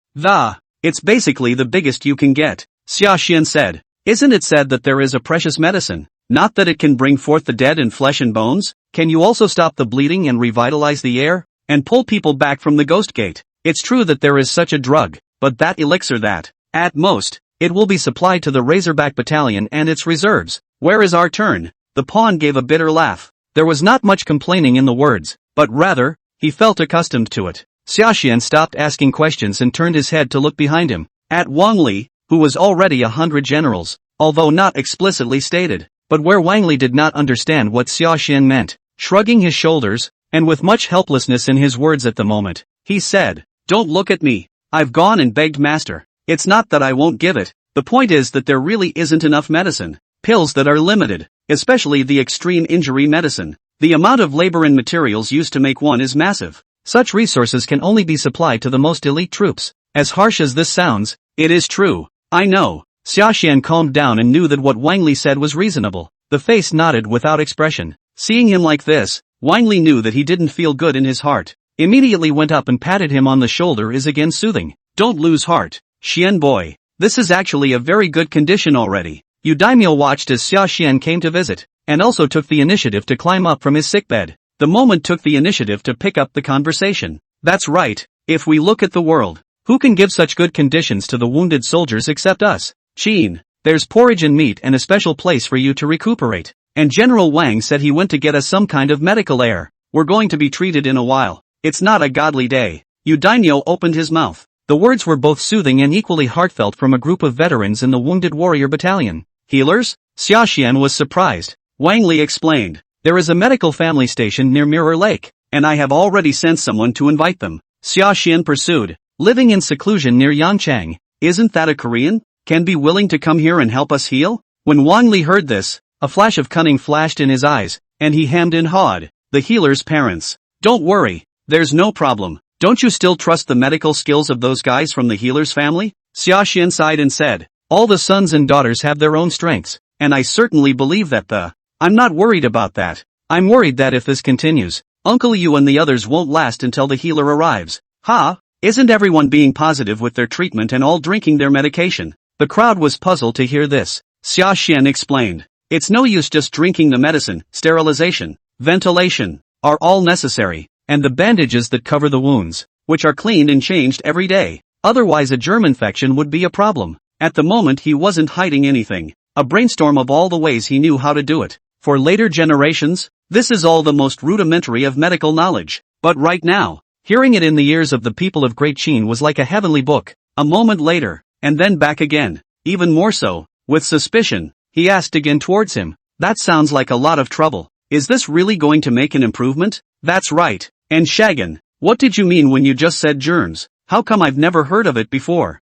It's basically the biggest you can get, Sashan said. Isn't it said that there is a precious medicine? Not that it can bring forth the dead in flesh and bones? Can you also stop the bleeding and revitalize the air? And pull people back from the ghost gate? It's true that there is such a drug, but that elixir that, at most, it will be supplied to the Razorback battalion and its reserves. Where is our turn? The pawn gave a bitter laugh. There was not much complaining in the words, but rather, he felt accustomed to it. Sashan stopped asking questions and turned his head to look behind him, at Wang Li, who was already 100 generals, although not explicitly stated. But where Wang Li did not understand what Sashan meant, shrugging his shoulders, and with much helplessness in his words at the moment, he said, don't look at me. I've gone and begged master. It's not that I won't give it. The point is that there really isn't enough medicine. Pills that are limited, especially the extreme injury medicine. The amount of labor and materials used to make one is massive. Such resources can only be supplied to the most elite troops. As harsh as this sounds, it is true. I know. Sashan calmed down and knew that what Wang Li said was reasonable. The face nodded without expression. Seeing him like this, Wang Li knew that he didn't feel good in his heart. Immediately went up and patted him on the shoulder is again soothing. Don't lose heart, Xian boy. This is actually a very good condition already. Yu Daimyo watched as Sashan came to visit, and also took the initiative to climb up from his sickbed. The moment took the initiative to pick up the conversation. That's right, if we look at the world, who can give such good conditions to the wounded soldiers except us? Qin, there's porridge and meat and a special place for you to recuperate. And General Wang said he went to get us some kind of medical air. We're going to be treated in a while. It's not a godly day. Yu Daimyo opened his mouth. The words were both soothing and equally heartfelt from a group of veterans in the Wounded Warrior Battalion. Healers? Sashan was surprised. Wang Li explained. There is a medical family station near Mirror Lake, and I have already sent someone to invite them. Sashan pursued. Living in seclusion near Yangcheng. Isn't that a Korean? Can be willing to come here and help us heal? When Wang Li heard this, a flash of cunning flashed in his eyes, and he hemmed and hawed. The healer's parents. Don't worry. There's no problem. Don't you still trust the medical skills of those guys from the healer's family? Sashan sighed and said, all the sons and daughters have their own strengths, and I certainly believe that I'm not worried about that. I'm worried that if this continues, Uncle Yu and the others won't last until the healer arrives. Isn't everyone being positive with their treatment and all drinking their medication? The crowd was puzzled to hear this. Sashan explained. It's no use just drinking the medicine. Sterilization, ventilation, are all necessary. And the bandages that cover the wounds, which are cleaned and changed every day. Otherwise a germ infection would be a problem. At the moment he wasn't hiding anything. A brainstorm of all the ways he knew how to do it. For later generations, this is all the most rudimentary of medical knowledge. But right now, hearing it in the ears of the people of Great Qin was like a heavenly book. A moment later, and then back again. Even more so, with suspicion, he asked again towards him. That sounds like a lot of trouble. Is this really going to make an improvement? That's right. And Shagan, what did you mean when you just said germs? How come I've never heard of it before?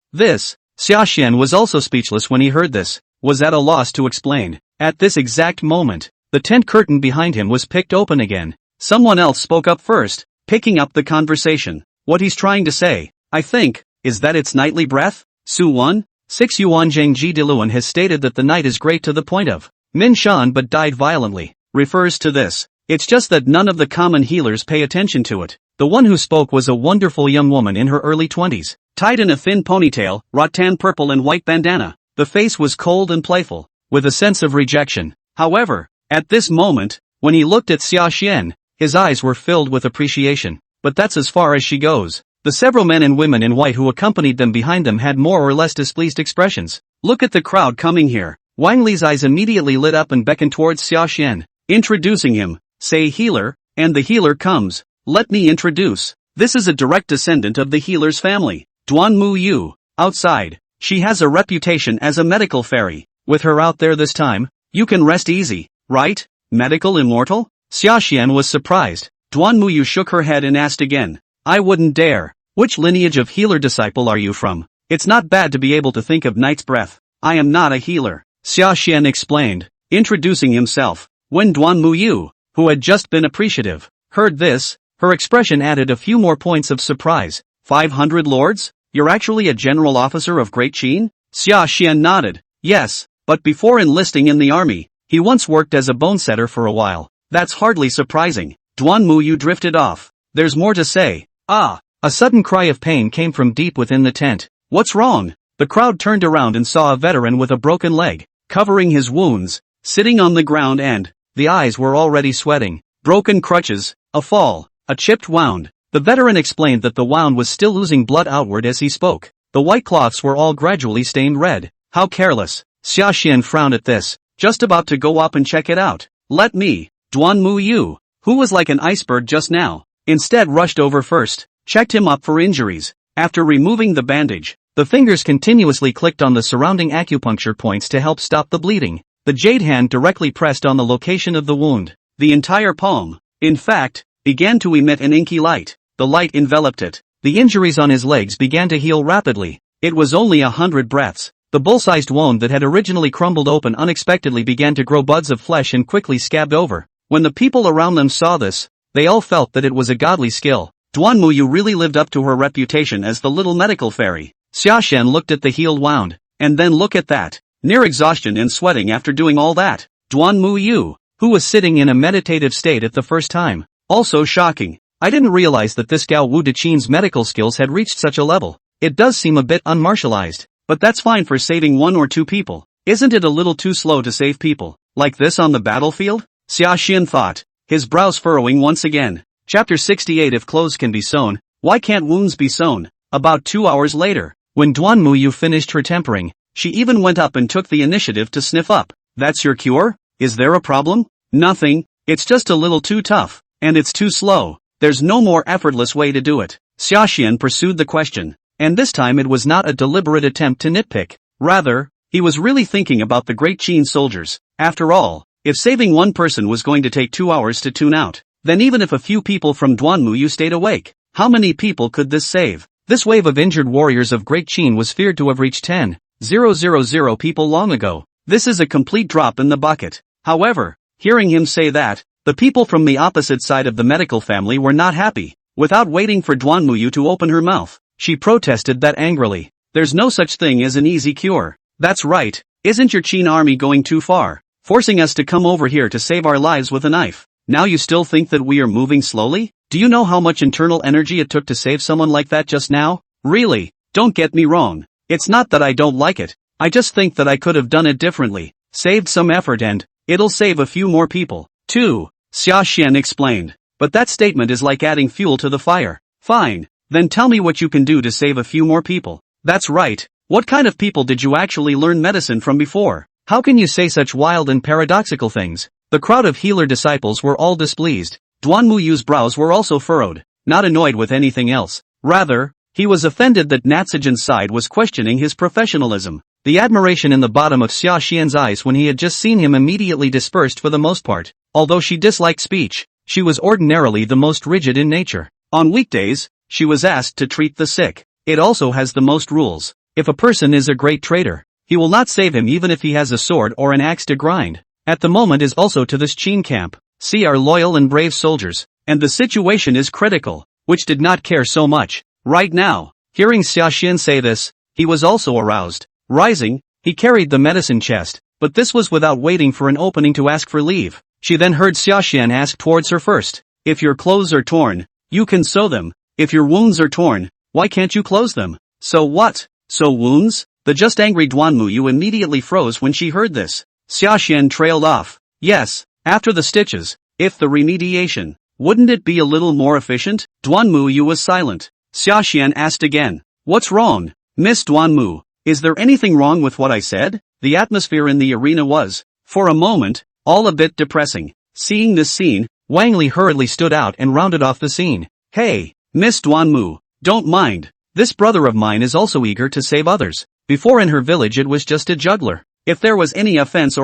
Sashan was also speechless when he heard this, was at a loss to explain. At this exact moment, the tent curtain behind him was picked open again. Someone else spoke up first, picking up the conversation. What he's trying to say, I think, is that it's nightly breath? Su 1? 6 Yuan Zhengji Diluan has stated that the night is great to the point of Min Shan but died violently, refers to this. It's just that none of the common healers pay attention to it. The one who spoke was a wonderful young woman in her early 20s, tied in a thin ponytail, rattan purple and white bandana. The face was cold and playful, with a sense of rejection. However, at this moment, when he looked at Sashan, his eyes were filled with appreciation. but that's as far as she goes. The several men and women in white who accompanied them behind them had more or less displeased expressions. Look at the crowd coming here. Wang Li's eyes immediately lit up and beckoned towards Sashan, introducing him. Say healer, and the healer comes. Let me introduce. This is a direct descendant of the healer's family, Duan Mu Yu. Outside, she has a reputation as a medical fairy. With her out there this time, you can rest easy, right? Medical immortal? Sashan was surprised. Duan Mu Yu shook her head and asked again. I wouldn't dare. Which lineage of healer disciple are you from? It's not bad to be able to think of Knight's breath. I am not a healer, Sashan explained, introducing himself. When Duan Mu Yu, who had just been appreciative, heard this, her expression added a few more points of surprise. 500 lords? You're actually a general officer of Great Qin? Sashan nodded. Yes, but before enlisting in the army, he once worked as a bone setter for a while. That's hardly surprising. Duan Mu Yu drifted off. There's more to say. Ah! A sudden cry of pain came from deep within the tent. What's wrong? The crowd turned around and saw a veteran with a broken leg, covering his wounds, sitting on the ground and, the eyes were already sweating. Broken crutches, a fall, a chipped wound. The veteran explained that the wound was still oozing blood outward as he spoke. The white cloths were all gradually stained red. How careless. Sashan frowned at this, just about to go up and check it out. Let me. Duan Mu Yu, who was like an iceberg just now, instead rushed over first, checked him up for injuries. After removing the bandage, the fingers continuously clicked on the surrounding acupuncture points to help stop the bleeding. The jade hand directly pressed on the location of the wound. The entire palm, in fact, began to emit an inky light. The light enveloped it. The injuries on his legs began to heal rapidly. It was only 100 breaths. The bull-sized wound that had originally crumbled open unexpectedly began to grow buds of flesh and quickly scabbed over. When the people around them saw this, they all felt that it was a godly skill. Duan Mu Yu really lived up to her reputation as the little medical fairy. Sashan looked at the healed wound. And then look at that. Near exhaustion and sweating after doing all that. Duan Mu Yu, who was sitting in a meditative state at the first time. Also shocking. I didn't realize that this Gao Wu De Qin's medical skills had reached such a level. It does seem a bit unmartialized. But that's fine for saving one or two people. Isn't it a little too slow to save people like this on the battlefield? Sashan thought, his brows furrowing once again. Chapter 68. If clothes can be sewn, why can't wounds be sewn? About 2 hours later, when Duan Mu Yu finished her tempering, she even went up and took the initiative to sniff up. That's your cure? Is there a problem? Nothing, it's just a little too tough, and it's too slow. There's no more effortless way to do it. Sashan pursued the question. And this time it was not a deliberate attempt to nitpick. Rather, he was really thinking about the Great Qin soldiers. After all, if saving one person was going to take 2 hours to tune out, then even if a few people from Duan Mu Yu stayed awake, how many people could this save? This wave of injured warriors of Great Qin was feared to have reached 10,000 people long ago. This is a complete drop in the bucket. However, hearing him say that, the people from the opposite side of the medical family were not happy. Without waiting for Duan Mu Yu to open her mouth, she protested that angrily. There's no such thing as an easy cure. That's right, isn't your Qin army going too far, forcing us to come over here to save our lives with a knife? Now you still think that we are moving slowly? Do you know how much internal energy it took to save someone like that just now? Really, don't get me wrong. It's not that I don't like it, I just think that I could have done it differently, saved some effort and, it'll save a few more people, too, Sashan explained. But that statement is like adding fuel to the fire. Fine. Then tell me what you can do to save a few more people. That's right. What kind of people did you actually learn medicine from before? How can you say such wild and paradoxical things? The crowd of healer disciples were all displeased. Duan Mu Yu's brows were also furrowed, not annoyed with anything else. Rather, he was offended that Natsujan's side was questioning his professionalism. The admiration in the bottom of Xia Xian's eyes when he had just seen him immediately dispersed for the most part. Although she disliked speech, she was ordinarily the most rigid in nature. On weekdays, she was asked to treat the sick. It also has the most rules. If a person is a great trader, he will not save him even if he has a sword or an axe to grind. At the moment is also to this Qin camp. See our loyal and brave soldiers. And the situation is critical, which did not care so much. Right now, hearing Sashan say this, he was also aroused. Rising, he carried the medicine chest, but this was without waiting for an opening to ask for leave. She then heard Sashan ask towards her first. If your clothes are torn, you can sew them. If your wounds are torn, why can't you close them? So what? So wounds? The just angry Duan Mu Yu immediately froze when she heard this. Sashan trailed off. Yes, after the stitches, if the remediation. Wouldn't it be a little more efficient? Duanmu was silent. Sashan asked again. What's wrong, Miss Duanmu? Is there anything wrong with what I said? The atmosphere in the arena was, for a moment, all a bit depressing. Seeing this scene, Wang Li hurriedly stood out and rounded off the scene. Hey, Miss Duanmu, don't mind. This brother of mine is also eager to save others. Before in her village it was just a juggler. If there was any offense,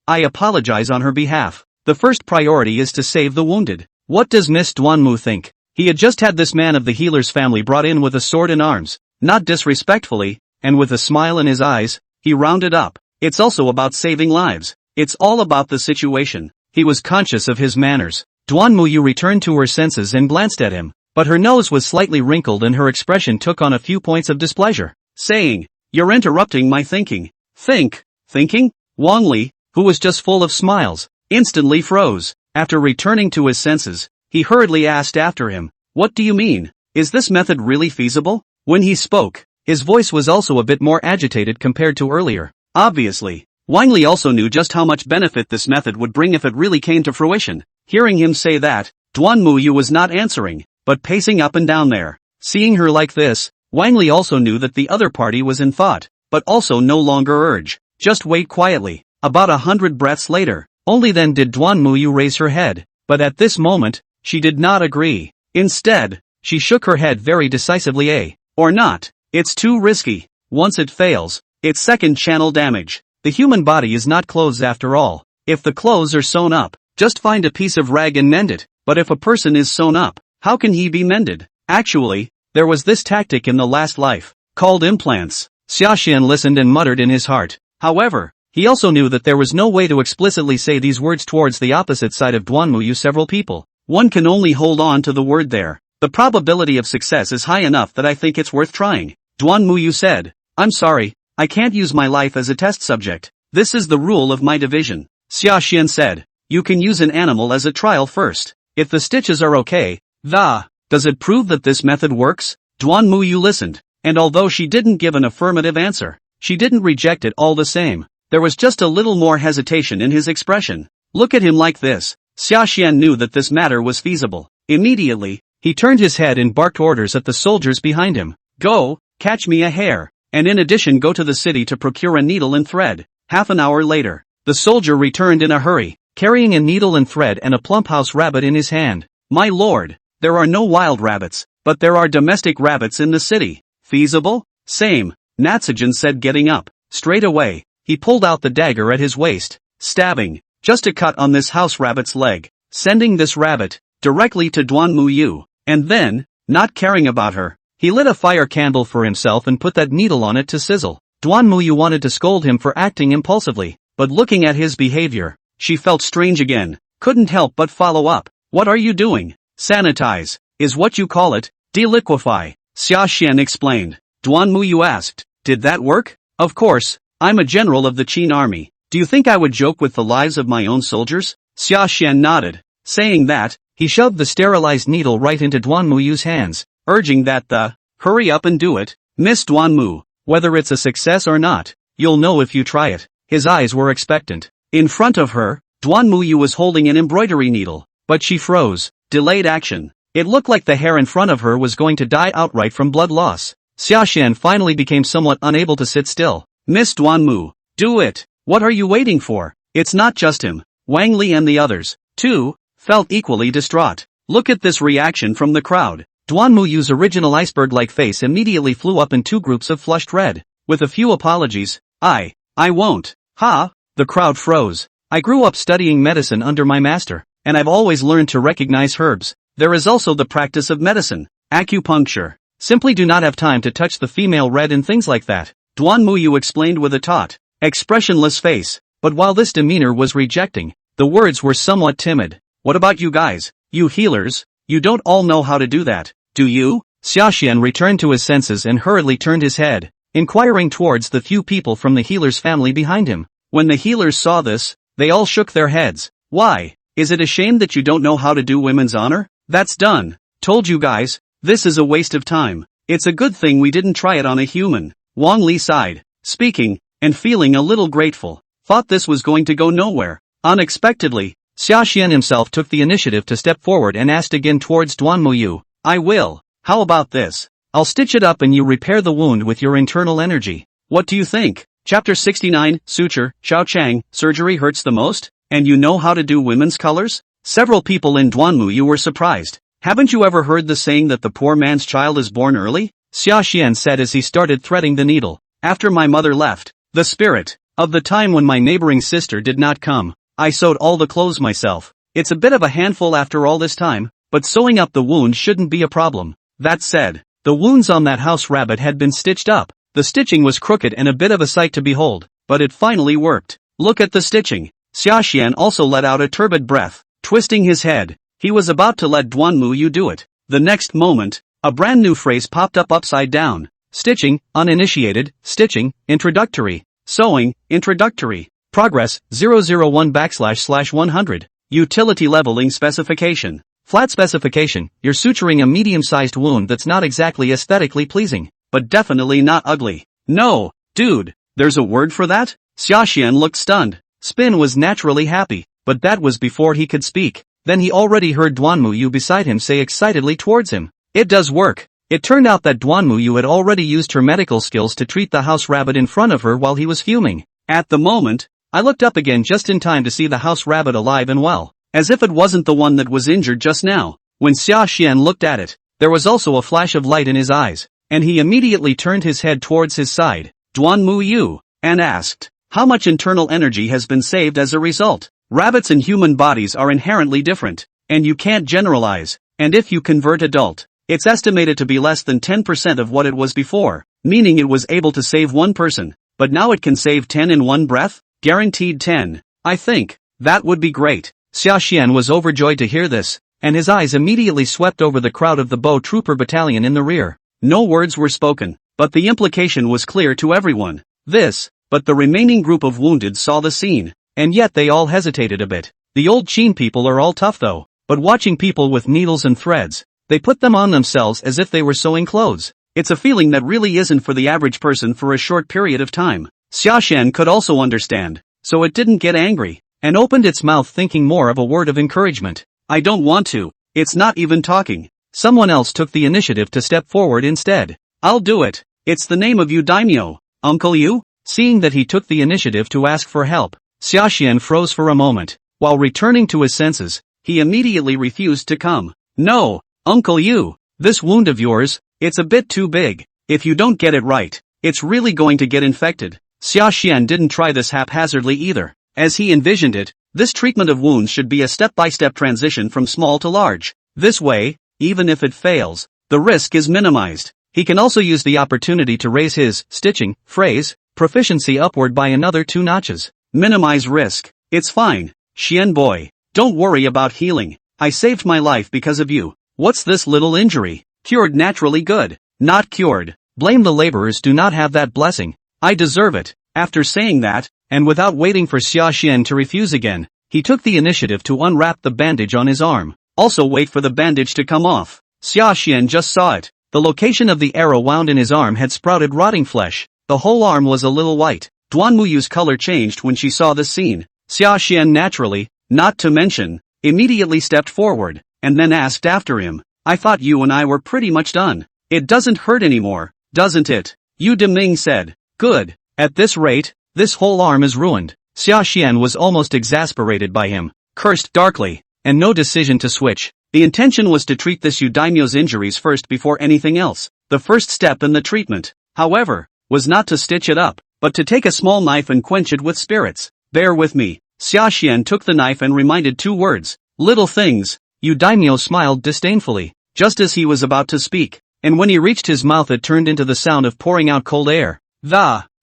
I apologize on her behalf. The first priority is to save the wounded. What does Miss Duanmu think? He had just had this man of the healer's family brought in with a sword in arms. Not disrespectfully, and with a smile in his eyes, he rounded up. It's also about saving lives. It's all about the situation. He was conscious of his manners. Duanmu returned to her senses and glanced at him, but her nose was slightly wrinkled and her expression took on a few points of displeasure, saying, You're interrupting my thinking. Thinking? Wang Li, who was just full of smiles, instantly froze. After returning to his senses, he hurriedly asked after him, What do you mean? Is this method really feasible? When he spoke, his voice was also a bit more agitated compared to earlier. Obviously, Wang Li also knew just how much benefit this method would bring if it really came to fruition. Hearing him say that, Duanmu was not answering, but pacing up and down there. Seeing her like this, Wang Li also knew that the other party was in thought, but also no longer urge. Just wait quietly. About 100 breaths later, only then did Duanmu raise her head, but at this moment, she did not agree. Instead, she shook her head very decisively. Or not. It's too risky. Once it fails, it's second channel damage. The human body is not clothes after all. If the clothes are sewn up, just find a piece of rag and mend it. But if a person is sewn up, how can he be mended? Actually, there was this tactic in the last life, called implants. Sashan listened and muttered in his heart. However, he also knew that there was no way to explicitly say these words towards the opposite side of Duanmu. Several people. One can only hold on to the word there. The probability of success is high enough that I think it's worth trying. Duanmu said, I'm sorry, I can't use my life as a test subject. This is the rule of my division. Sashan said, you can use an animal as a trial first. If the stitches are okay, does it prove that this method works? Duanmu listened, and although she didn't give an affirmative answer, she didn't reject it all the same. There was just a little more hesitation in his expression. Look at him like this. Sashan knew that this matter was feasible. Immediately, he turned his head and barked orders at the soldiers behind him. Go, catch me a hare, and in addition go to the city to procure a needle and thread. Half an hour later, the soldier returned in a hurry, carrying a needle and thread and a plump house rabbit in his hand. My lord, there are no wild rabbits, but there are domestic rabbits in the city. Feasible? Same, Natsujan said, getting up. Straight away, he pulled out the dagger at his waist, stabbing, just a cut on this house rabbit's leg, sending this rabbit directly to Duanmu. And then, not caring about her, he lit a fire candle for himself and put that needle on it to sizzle. Duanmu wanted to scold him for acting impulsively, but looking at his behavior, she felt strange again, couldn't help but follow up. What are you doing? Sanitize, is what you call it. Deliquify, Sashan explained. Duanmu asked, did that work? Of course, I'm a general of the Qin army. Do you think I would joke with the lives of my own soldiers? Sashan nodded. Saying that, he shoved the sterilized needle right into Duanmu's hands, urging that hurry up and do it. Miss Duanmu, whether it's a success or not, you'll know if you try it. His eyes were expectant. In front of her, Duanmu was holding an embroidery needle, but she froze. Delayed action. It looked like the hair in front of her was going to die outright from blood loss. Sashan finally became somewhat unable to sit still. Miss Duanmu, do it. What are you waiting for? It's not just him. Wang Li and the others, too, felt equally distraught. Look at this reaction from the crowd. Duanmu's original iceberg-like face immediately flew up in two groups of flushed red. With a few apologies, I won't. The crowd froze. I grew up studying medicine under my master, and I've always learned to recognize herbs. There is also the practice of medicine, acupuncture. Simply do not have time to touch the female red and things like that. Duanmu explained with a taut, expressionless face, but while this demeanor was rejecting, the words were somewhat timid. What about you guys? You healers? You don't all know how to do that, do you? Sashan returned to his senses and hurriedly turned his head, inquiring towards the few people from the healer's family behind him. When the healers saw this, they all shook their heads. Why? Is it a shame that you don't know how to do women's honor? That's done. Told you guys, this is a waste of time. It's a good thing we didn't try it on a human. Wang Li sighed, speaking, and feeling a little grateful. Thought this was going to go nowhere. Unexpectedly, Sashan himself took the initiative to step forward and asked again towards Duanmuyu. I will. How about this? I'll stitch it up and you repair the wound with your internal energy. What do you think? Chapter 69, Suture, Xiaochang, surgery hurts the most? And you know how to do women's colors? Several people in Duanmuyu were surprised. Haven't you ever heard the saying that the poor man's child is born early? Xiaoxian said as he started threading the needle. After my mother left, the spirit of the time when my neighboring sister did not come, I sewed all the clothes myself. It's a bit of a handful after all this time, but sewing up the wound shouldn't be a problem. That said, the wounds on that house rabbit had been stitched up. The stitching was crooked and a bit of a sight to behold, but it finally worked. Look at the stitching. Xiaoxian also let out a turbid breath, twisting his head. He was about to let Duanmuyu do it. The next moment, a brand new phrase popped up upside down. Stitching, uninitiated, stitching, introductory, sewing, introductory, progress, 001/100, utility leveling specification. Flat specification, you're suturing a medium-sized wound that's not exactly aesthetically pleasing, but definitely not ugly. No, dude, there's a word for that? Xiaoxian looked stunned. Spin was naturally happy, but that was before he could speak. Then he already heard Duanmuyu beside him say excitedly towards him, it does work. It turned out that Duanmuyu had already used her medical skills to treat the house rabbit in front of her while he was fuming. At the moment, I looked up again just in time to see the house rabbit alive and well, as if it wasn't the one that was injured just now. When Xiaoxian looked at it, there was also a flash of light in his eyes, and he immediately turned his head towards his side, Duanmuyu, and asked, how much internal energy has been saved as a result? Rabbits and human bodies are inherently different, and you can't generalize, and if you convert adult, it's estimated to be less than 10% of what it was before, meaning it was able to save one person, but now it can save 10 in one breath? Guaranteed 10. I think that would be great. Xiaoxian was overjoyed to hear this, and his eyes immediately swept over the crowd of the bow trooper battalion in the rear. No words were spoken, but the implication was clear to everyone. But the remaining group of wounded saw the scene, and yet they all hesitated a bit. The old Qin people are all tough though, but watching people with needles and threads, they put them on themselves as if they were sewing clothes. It's a feeling that really isn't for the average person for a short period of time. Sashan could also understand, so it didn't get angry, and opened its mouth thinking more of a word of encouragement. I don't want to. It's not even talking. Someone else took the initiative to step forward instead. I'll do it. It's the name of you daimyo, Uncle Yu? Seeing that he took the initiative to ask for help, Xiaoxian froze for a moment. While returning to his senses, he immediately refused to come. No, Uncle Yu, this wound of yours, it's a bit too big. If you don't get it right, it's really going to get infected. Xiaoxian didn't try this haphazardly either. As he envisioned it, this treatment of wounds should be a step-by-step transition from small to large. This way, even if it fails, the risk is minimized. He can also use the opportunity to raise his stitching phrase proficiency upward by another 2 notches. Minimize risk. It's fine, Xian boy. Don't worry about healing. I saved my life because of you. What's this little injury? Cured naturally good. Not cured. Blame the laborers do not have that blessing. I deserve it. After saying that, and without waiting for Xiaoxian to refuse again, he took the initiative to unwrap the bandage on his arm. Also wait for the bandage to come off. Xiaoxian just saw it. The location of the arrow wound in his arm had sprouted rotting flesh. The whole arm was a little white. Duanmuyu's color changed when she saw this scene. Xiaoxian naturally, not to mention, immediately stepped forward, and then asked after him, I thought you and I were pretty much done. It doesn't hurt anymore, doesn't it? Yu Deming said. Good. At this rate, this whole arm is ruined. Xiaoxian was almost exasperated by him, cursed darkly, and no decision to switch. The intention was to treat this Daimyo's injuries first before anything else. The first step in the treatment, however, was not to stitch it up, but to take a small knife and quench it with spirits. Bear with me. Xiaoxian took the knife and reminded 2 words. Little things. Daimyo smiled disdainfully, just as he was about to speak, and when he reached his mouth it turned into the sound of pouring out cold air.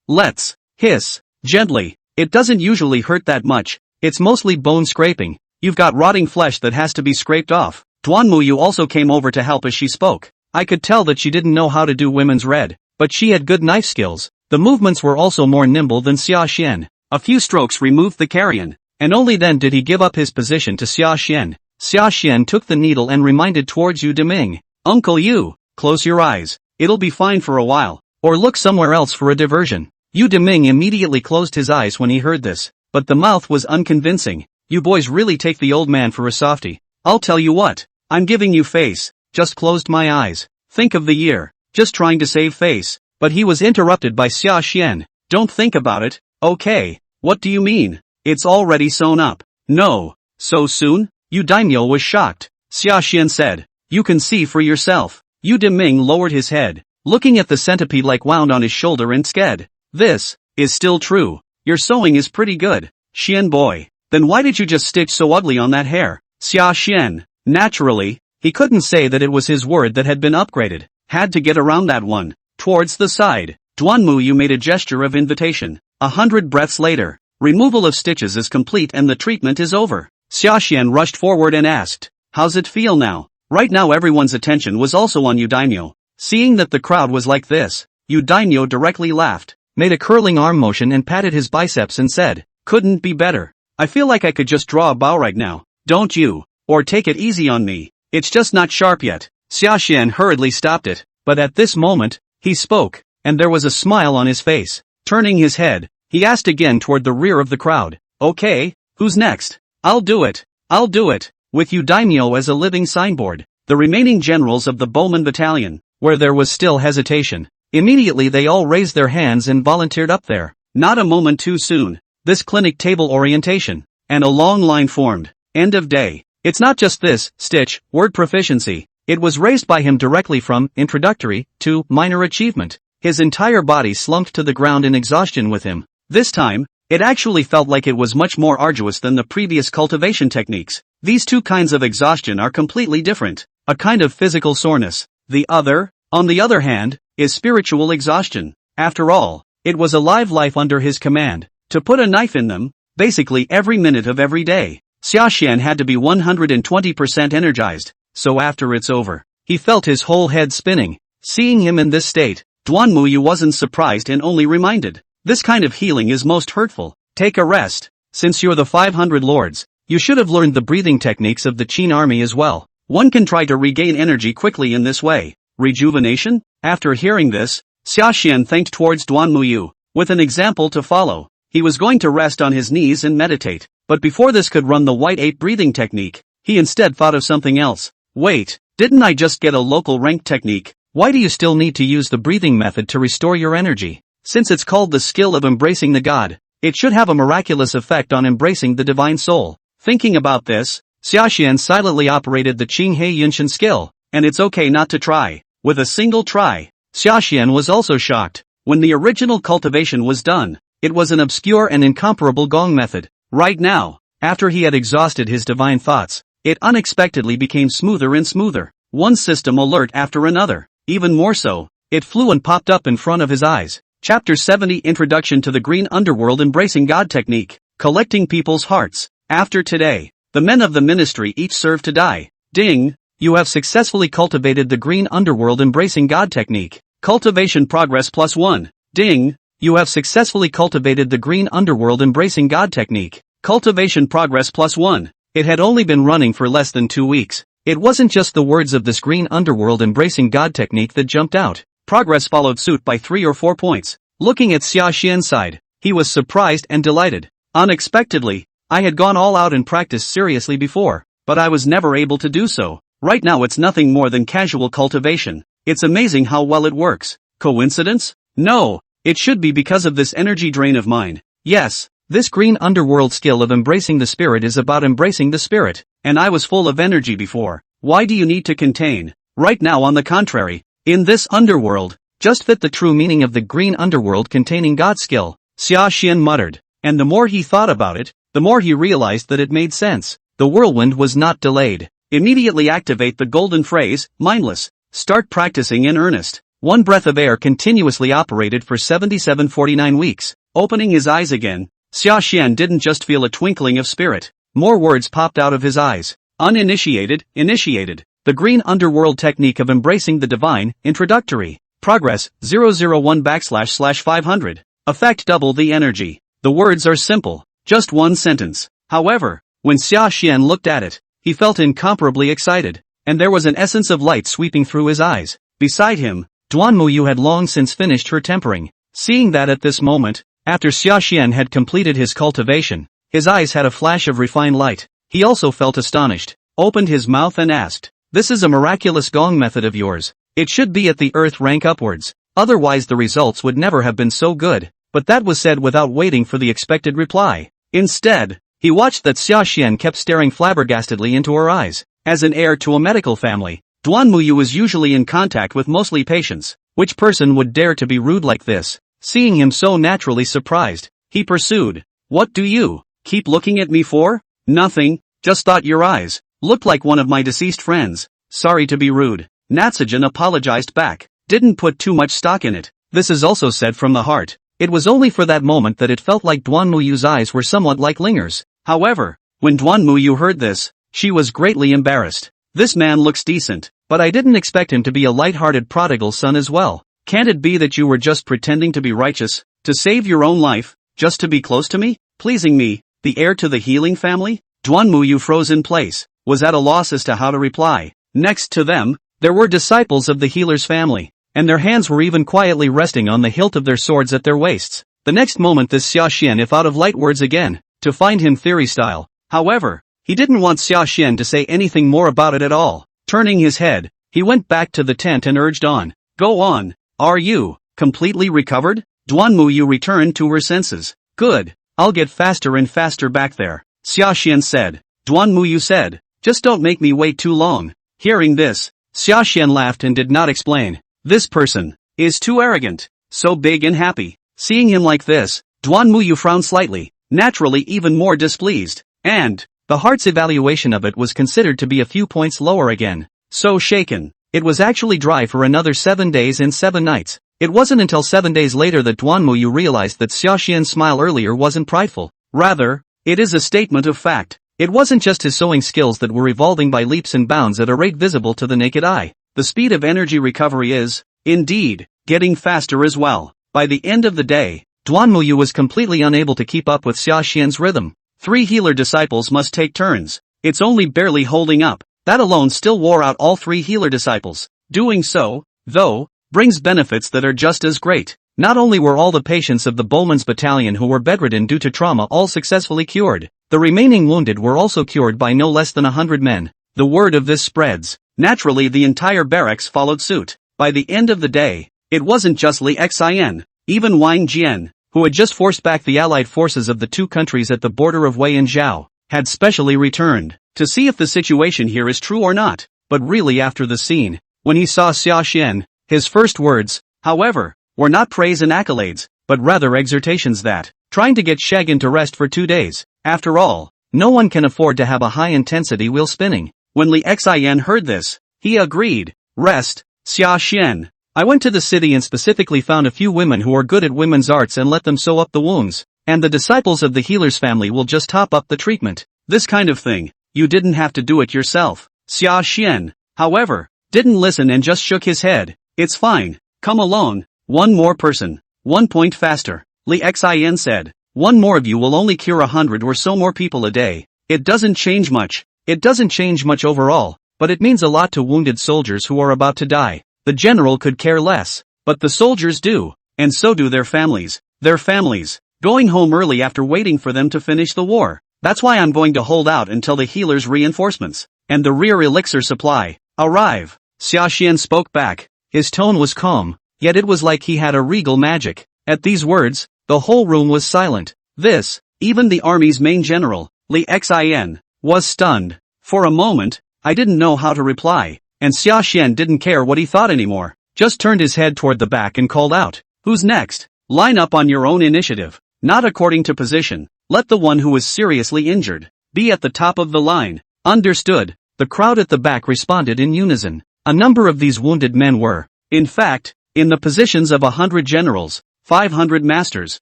Let's hiss gently. It doesn't usually hurt that much. It's mostly bone scraping. You've got rotting flesh that has to be scraped off. Duanmuyu also came over to help as she spoke. I could tell that she didn't know how to do women's red, but she had good knife skills. The movements were also more nimble than Xiaoxian. A few strokes removed the carrion, and only then did he give up his position to Xiaoxian. Xiaoxian took the needle and reminded towards Yu Deming. Uncle Yu, close your eyes. It'll be fine for a while, or look somewhere else for a diversion. Yu Deming immediately closed his eyes when he heard this, but the mouth was unconvincing. You boys really take the old man for a softie. I'll tell you what, I'm giving you face. Just closed my eyes. Think of the year. Just trying to save face. But he was interrupted by Sashan. Don't think about it, okay? What do you mean? It's already sewn up. No. So soon? Yu Daimyo was shocked. Sashan said. You can see for yourself. Yu Deming lowered his head, looking at the centipede like wound on his shoulder and sked. This is still true. Your sewing is pretty good. Xian boy. Then why did you just stitch so ugly on that hair? Sashan. Naturally, he couldn't say that it was his word that had been upgraded. Had to get around that one. Towards the side. Duanmuyu made a gesture of invitation. 100 breaths later. Removal of stitches is complete and the treatment is over. Sashan rushed forward and asked. How's it feel now? Right now everyone's attention was also on Yu Daimyo. Seeing that the crowd was like this, Yu Daimyo directly laughed, made a curling arm motion and patted his biceps and said, couldn't be better. I feel like I could just draw a bow right now. Don't you? Or take it easy on me. It's just not sharp yet. Sashan hurriedly stopped it, but at this moment, he spoke, and there was a smile on his face. Turning his head, he asked again toward the rear of the crowd. Okay, who's next? I'll do it. I'll do it. With Yu Daimyo as a living signboard, the remaining generals of the bowmen battalion, where there was still hesitation, immediately they all raised their hands and volunteered up there. Not a moment too soon. This clinic table orientation, and a long line formed. End of day. It's not just this, stitch, word proficiency. It was raised by him directly from introductory to minor achievement. His entire body slumped to the ground in exhaustion with him. This time, it actually felt like it was much more arduous than the previous cultivation techniques. These two kinds of exhaustion are completely different. A kind of physical soreness. The other, on the other hand, is spiritual exhaustion. After all, it was a live life under his command. To put a knife in them, basically every minute of every day. Sashan had to be 120% energized, so after it's over, he felt his whole head spinning. Seeing him in this state, Duanmuyu wasn't surprised and only reminded. This kind of healing is most hurtful. Take a rest. Since you're the 500 lords, you should have learned the breathing techniques of the Qin army as well. One can try to regain energy quickly in this way. Rejuvenation? After hearing this, Sashan thanked towards Duanmuyu, with an example to follow. He was going to rest on his knees and meditate, but before this could run the white ape breathing technique, he instead thought of something else. Wait, didn't I just get a local rank technique? Why do you still need to use the breathing method to restore your energy? Since it's called the skill of embracing the god, it should have a miraculous effect on embracing the divine soul. Thinking about this, Sashan silently operated the Qinghai Yunshan skill, and it's okay not to try. With a single try, Sashan was also shocked. When the original cultivation was done, it was an obscure and incomparable gong method. Right now, after he had exhausted his divine thoughts, it unexpectedly became smoother and smoother. One system alert after another. Even more so, it flew and popped up in front of his eyes. Chapter 70 Introduction to the Green Underworld Embracing God Technique. Collecting People's Hearts. After today, the men of the ministry each serve to die. Ding! You have successfully cultivated the Green Underworld Embracing God Technique. Cultivation progress +1. Ding! You have successfully cultivated the Green Underworld Embracing God Technique. Cultivation progress +1. It had only been running for less than 2 weeks. It wasn't just the words of this Green Underworld Embracing God Technique that jumped out. Progress followed suit by 3 or 4 points. Looking at Sashan's side, he was surprised and delighted. Unexpectedly, I had gone all out and practiced seriously before, but I was never able to do so. Right now it's nothing more than casual cultivation. It's amazing how well it works. Coincidence? No. It should be because of this energy drain of mine. Yes, this Green Underworld skill of embracing the spirit is about embracing the spirit, and I was full of energy before. Why do you need to contain? Right now on the contrary, in this underworld, just fit the true meaning of the Green Underworld containing God skill, Sashan muttered, and the more he thought about it, the more he realized that it made sense. The whirlwind was not delayed. Immediately activate the golden phrase, mindless. Start practicing in earnest. One breath of air continuously operated for 77-49 weeks. Opening his eyes again, Sashan didn't just feel a twinkling of spirit. More words popped out of his eyes. Uninitiated, initiated. The Green Underworld Technique of Embracing the Divine, Introductory. Progress, 001//500. Effect double the energy. The words are simple. Just one sentence. However, when Sashan looked at it, he felt incomparably excited, and there was an essence of light sweeping through his eyes. Beside him, Duanmuyu had long since finished her tempering. Seeing that at this moment, after Sashan had completed his cultivation, His eyes had a flash of refined light. He also felt astonished, opened his mouth and asked, "This is a miraculous gong method of yours. It should be at the earth rank upwards. Otherwise the results would never have been so good." But that was said without waiting for the expected reply. Instead, he watched that Sashan kept staring flabbergastedly into her eyes. As an heir to a medical family, Duanmuyu was usually in contact with mostly patients. Which person would dare to be rude like this? Seeing him so naturally surprised, he pursued, "What do you keep looking at me for?" "Nothing, just thought your eyes looked like one of my deceased friends." "Sorry to be rude." Natsujin apologized back, didn't put too much stock in it. This is also said from the heart. It was only for that moment that it felt like Duanmuyu's eyes were somewhat like Ling'er's. However, when Duanmuyu heard this, she was greatly embarrassed. "This man looks decent, but I didn't expect him to be a light-hearted prodigal son as well. Can't it be that you were just pretending to be righteous, to save your own life, just to be close to me, pleasing me, the heir to the healing family?" Duanmuyu froze in place, was at a loss as to how to reply. Next to them, there were disciples of the healer's family, and their hands were even quietly resting on the hilt of their swords at their waists. The next moment this Sashan if out of light words again, to find him theory style. However, he didn't want Sashan to say anything more about it at all. Turning his head, he went back to the tent and urged on. "Go on. Are you completely recovered?" Duanmuyu returned to her senses. "Good. I'll get faster and faster back there," Sashan said. Duanmuyu said, "Just don't make me wait too long." Hearing this, Sashan laughed and did not explain. "This person is too arrogant, so big and happy." Seeing him like this, Duanmuyu frowned slightly, naturally even more displeased, and the heart's evaluation of it was considered to be a few points lower again. So shaken, it was actually dry for another 7 days and 7 nights. It wasn't until 7 days later that Duanmuyu realized that Sashan's smile earlier wasn't prideful. Rather, it is a statement of fact. It wasn't just his sewing skills that were evolving by leaps and bounds at a rate visible to the naked eye. The speed of energy recovery is, indeed, getting faster as well. By the end of the day, Duanmuyu was completely unable to keep up with Sashan's rhythm. 3 healer disciples must take turns. It's only barely holding up. That alone still wore out all 3 healer disciples. Doing so, though, brings benefits that are just as great. Not only were all the patients of the bowmen's battalion who were bedridden due to trauma all successfully cured, the remaining wounded were also cured by no less than 100 men. The word of this spreads. Naturally the entire barracks followed suit. By the end of the day, it wasn't just Li Xin, even Wang Jian, who had just forced back the allied forces of the 2 countries at the border of Wei and Zhao, had specially returned to see if the situation here is true or not. But really after the scene, when he saw Sashan, his first words, however, were not praise and accolades, but rather exhortations that, trying to get Shagan to rest for 2 days. After all, no one can afford to have a high-intensity wheel spinning. When Li Xin heard this, he agreed. "Rest, Sashan. I went to the city and specifically found a few women who are good at women's arts and let them sew up the wounds, and the disciples of the healer's family will just top up the treatment. This kind of thing, you didn't have to do it yourself." Sashan, however, didn't listen and just shook his head. "It's fine, come along. 1 more person, 1 point faster," Li Xin said. "1 more of you will only cure 100 or so more people a day. It doesn't change much. It doesn't change much overall, but it means a lot to wounded soldiers who are about to die. The general could care less, but the soldiers do, and so do their families. Their families, going home early after waiting for them to finish the war. That's why I'm going to hold out until the healer's reinforcements and the rear elixir supply arrive." Sashan spoke back. His tone was calm, yet it was like he had a regal magic. At these words, the whole room was silent. This, even the army's main general, Li Xin, was stunned. For a moment, I didn't know how to reply, and Sashan didn't care what he thought anymore. Just turned his head toward the back and called out, "Who's next? Line up on your own initiative, not according to position. Let the one who is seriously injured be at the top of the line." "Understood." The crowd at the back responded in unison. A number of these wounded men were, in fact, in the positions of 100 generals, 500 masters,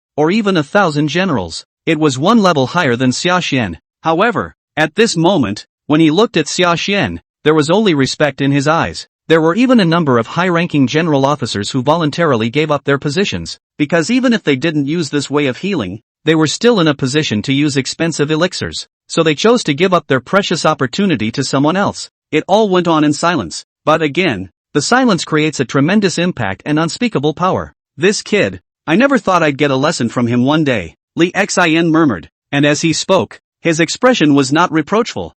or even 1,000 generals. It was 1 level higher than Sashan. However, at this moment, when he looked at Sashan, there was only respect in his eyes. There were even a number of high-ranking general officers who voluntarily gave up their positions, because even if they didn't use this way of healing, they were still in a position to use expensive elixirs, so they chose to give up their precious opportunity to someone else. It all went on in silence, but again, the silence creates a tremendous impact and unspeakable power. "This kid, I never thought I'd get a lesson from him one day," Li Xin murmured, and as he spoke, his expression was not reproachful.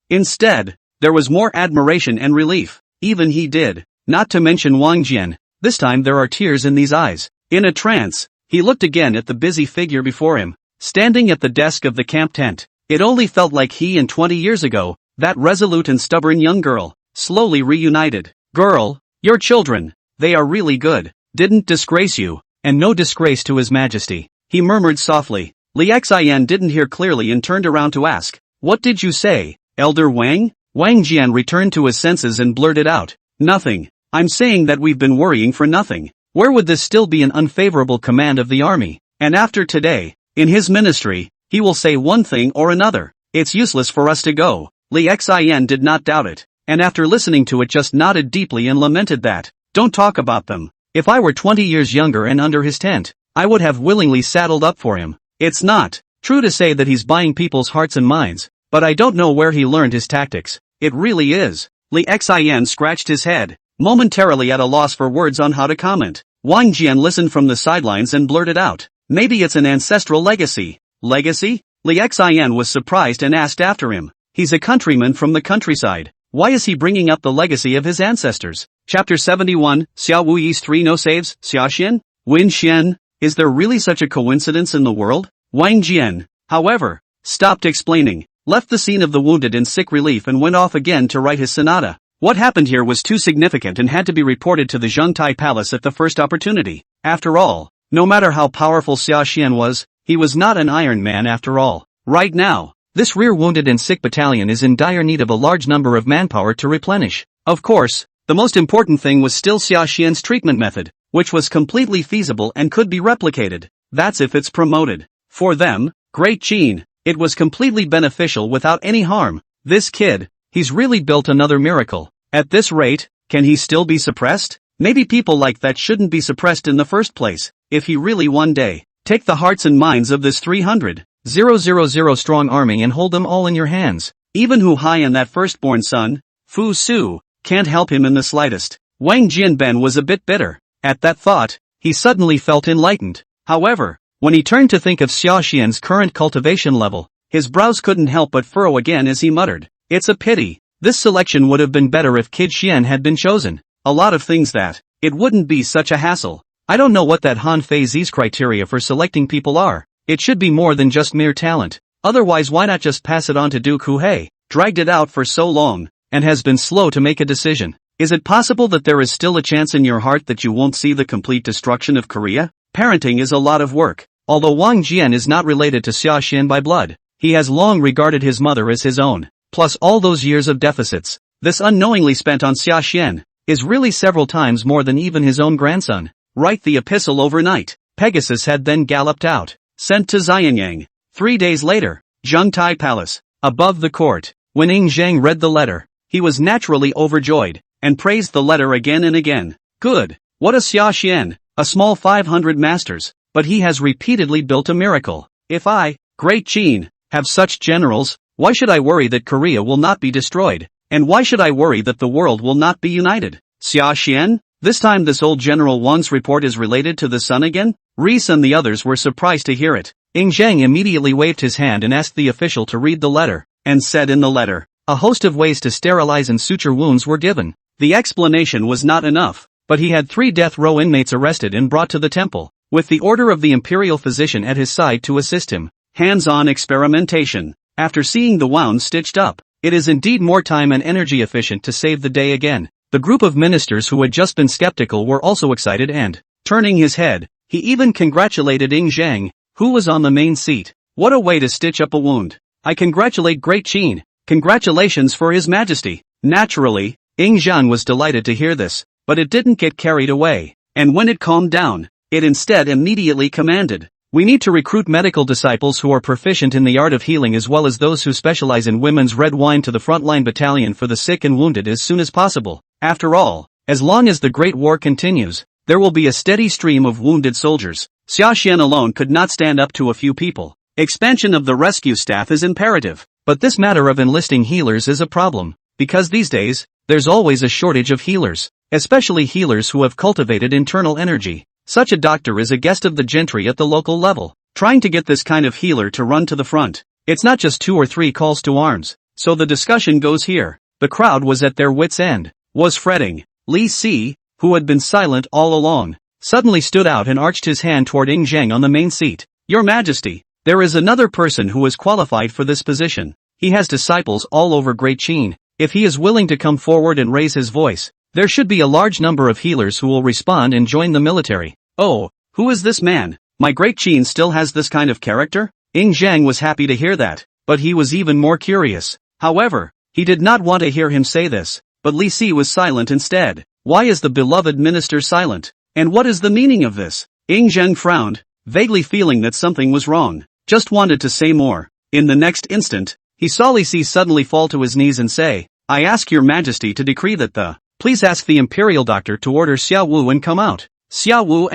Instead, there was more admiration and relief. Even he did. Not to mention Wang Jian. This time there are tears in these eyes. In a trance, he looked again at the busy figure before him, standing at the desk of the camp tent. It only felt like he and 20 years ago, that resolute and stubborn young girl, slowly reunited. Girl, your children, they are really good. Didn't disgrace you, and no disgrace to His Majesty, he murmured softly. Li Xian didn't hear clearly and turned around to ask, what did you say, Elder Wang? Wang Jian returned to his senses and blurted out, nothing. I'm saying that we've been worrying for nothing. Where would this still be an unfavorable command of the army? And after today, in his ministry, he will say one thing or another. It's useless for us to go. Li Xian did not doubt it, and after listening to it just nodded deeply and lamented that, don't talk about them. If I were 20 years younger and under his tent, I would have willingly saddled up for him. It's not true to say that he's buying people's hearts and minds, but I don't know where he learned his tactics. It really is. Li Xian scratched his head, momentarily at a loss for words on how to comment. Wang Jian listened from the sidelines and blurted out, maybe it's an ancestral legacy. Legacy? Li Xian was surprised and asked after him. He's a countryman from the countryside. Why is he bringing up the legacy of his ancestors? Chapter 71, Xiao Wuyi's 3 no saves, Sashan? Wen Xian? Is there really such a coincidence in the world? Wang Jian, however, stopped explaining, left the scene of the wounded in sick relief and went off again to write his sonata. What happened here was too significant and had to be reported to the Zhengtai Palace at the first opportunity. After all, no matter how powerful Sashan was, he was not an Iron Man after all. Right now, this rear wounded and sick battalion is in dire need of a large number of manpower to replenish. Of course, the most important thing was still Sashan's treatment method, which was completely feasible and could be replicated. That's if it's promoted. For them, Great Qin, it was completely beneficial without any harm. This kid, he's really built another miracle. At this rate, can he still be suppressed? Maybe people like that shouldn't be suppressed in the first place. If he really one day, take the hearts and minds of this 300,000 strong army and hold them all in your hands. Even Hu Hai and that firstborn son, Fu Su, can't help him in the slightest. Wang Jianben was a bit bitter. At that thought, he suddenly felt enlightened. However, when he turned to think of Xiaoxian's current cultivation level, his brows couldn't help but furrow again as he muttered, it's a pity. This selection would have been better if Kid Xian had been chosen. A lot of things that, it wouldn't be such a hassle. I don't know what that Han Fei Zi's criteria for selecting people are. It should be more than just mere talent. Otherwise why not just pass it on to Duke Hu Hei? Dragged it out for so long, and has been slow to make a decision. Is it possible that there is still a chance in your heart that you won't see the complete destruction of Korea? Parenting is a lot of work. Although Wang Jian is not related to Sashan by blood, he has long regarded his mother as his own. Plus all those years of deficits, this unknowingly spent on Sashan, is really several times more than even his own grandson. Write the epistle overnight. Pegasus had then galloped out, sent to Xianyang. 3 days later, Zhengtai Palace, above the court. When Ing Zheng read the letter, he was naturally overjoyed, and praised the letter again and again. Good. What a Sashan, a small 500 masters, but he has repeatedly built a miracle. If I, Great Qin, have such generals, why should I worry that Korea will not be destroyed? And why should I worry that the world will not be united? Sashan? This time this old General Wang's report is related to the sun again? Reese and the others were surprised to hear it. Ing Zheng immediately waved his hand and asked the official to read the letter, and said in the letter, a host of ways to sterilize and suture wounds were given. The explanation was not enough, but he had 3 death row inmates arrested and brought to the temple, with the order of the imperial physician at his side to assist him. Hands-on experimentation. After seeing the wounds stitched up, it is indeed more time and energy efficient to save the day again. The group of ministers who had just been skeptical were also excited and, turning his head, he even congratulated Ing Zheng, who was on the main seat. What a way to stitch up a wound. I congratulate Great Qin. Congratulations for His Majesty. Naturally, Ing Zheng was delighted to hear this, but it didn't get carried away, and when it calmed down, it instead immediately commanded, we need to recruit medical disciples who are proficient in the art of healing as well as those who specialize in women's red wine to the frontline battalion for the sick and wounded as soon as possible. After all, as long as the Great War continues, there will be a steady stream of wounded soldiers. Sashan alone could not stand up to a few people. Expansion of the rescue staff is imperative, but this matter of enlisting healers is a problem, because these days, there's always a shortage of healers, especially healers who have cultivated internal energy. Such a doctor is a guest of the gentry at the local level. trying to get this kind of healer to run to the front. It's not just 2 or 3 calls to arms. So the discussion goes here. The crowd was at their wits' end, was fretting. Li Si, who had been silent all along, suddenly stood out and arched his hand toward Ying Zheng on the main seat. Your Majesty, there is another person who is qualified for this position. He has disciples all over Great Qin. If he is willing to come forward and raise his voice, there should be a large number of healers who will respond and join the military. Oh, who is this man? My Great Qin still has this kind of character? Ying Zheng was happy to hear that, but he was even more curious. However, he did not want to hear him say this, but Li Si was silent instead. Why is the beloved minister silent? And what is the meaning of this? Ying Zheng frowned, vaguely feeling that something was wrong, just wanted to say more. In the next instant, he saw Li Si suddenly fall to his knees and say, I ask your Majesty to decree that please ask the imperial doctor to order Xiao Wu and come out. Xiao Wu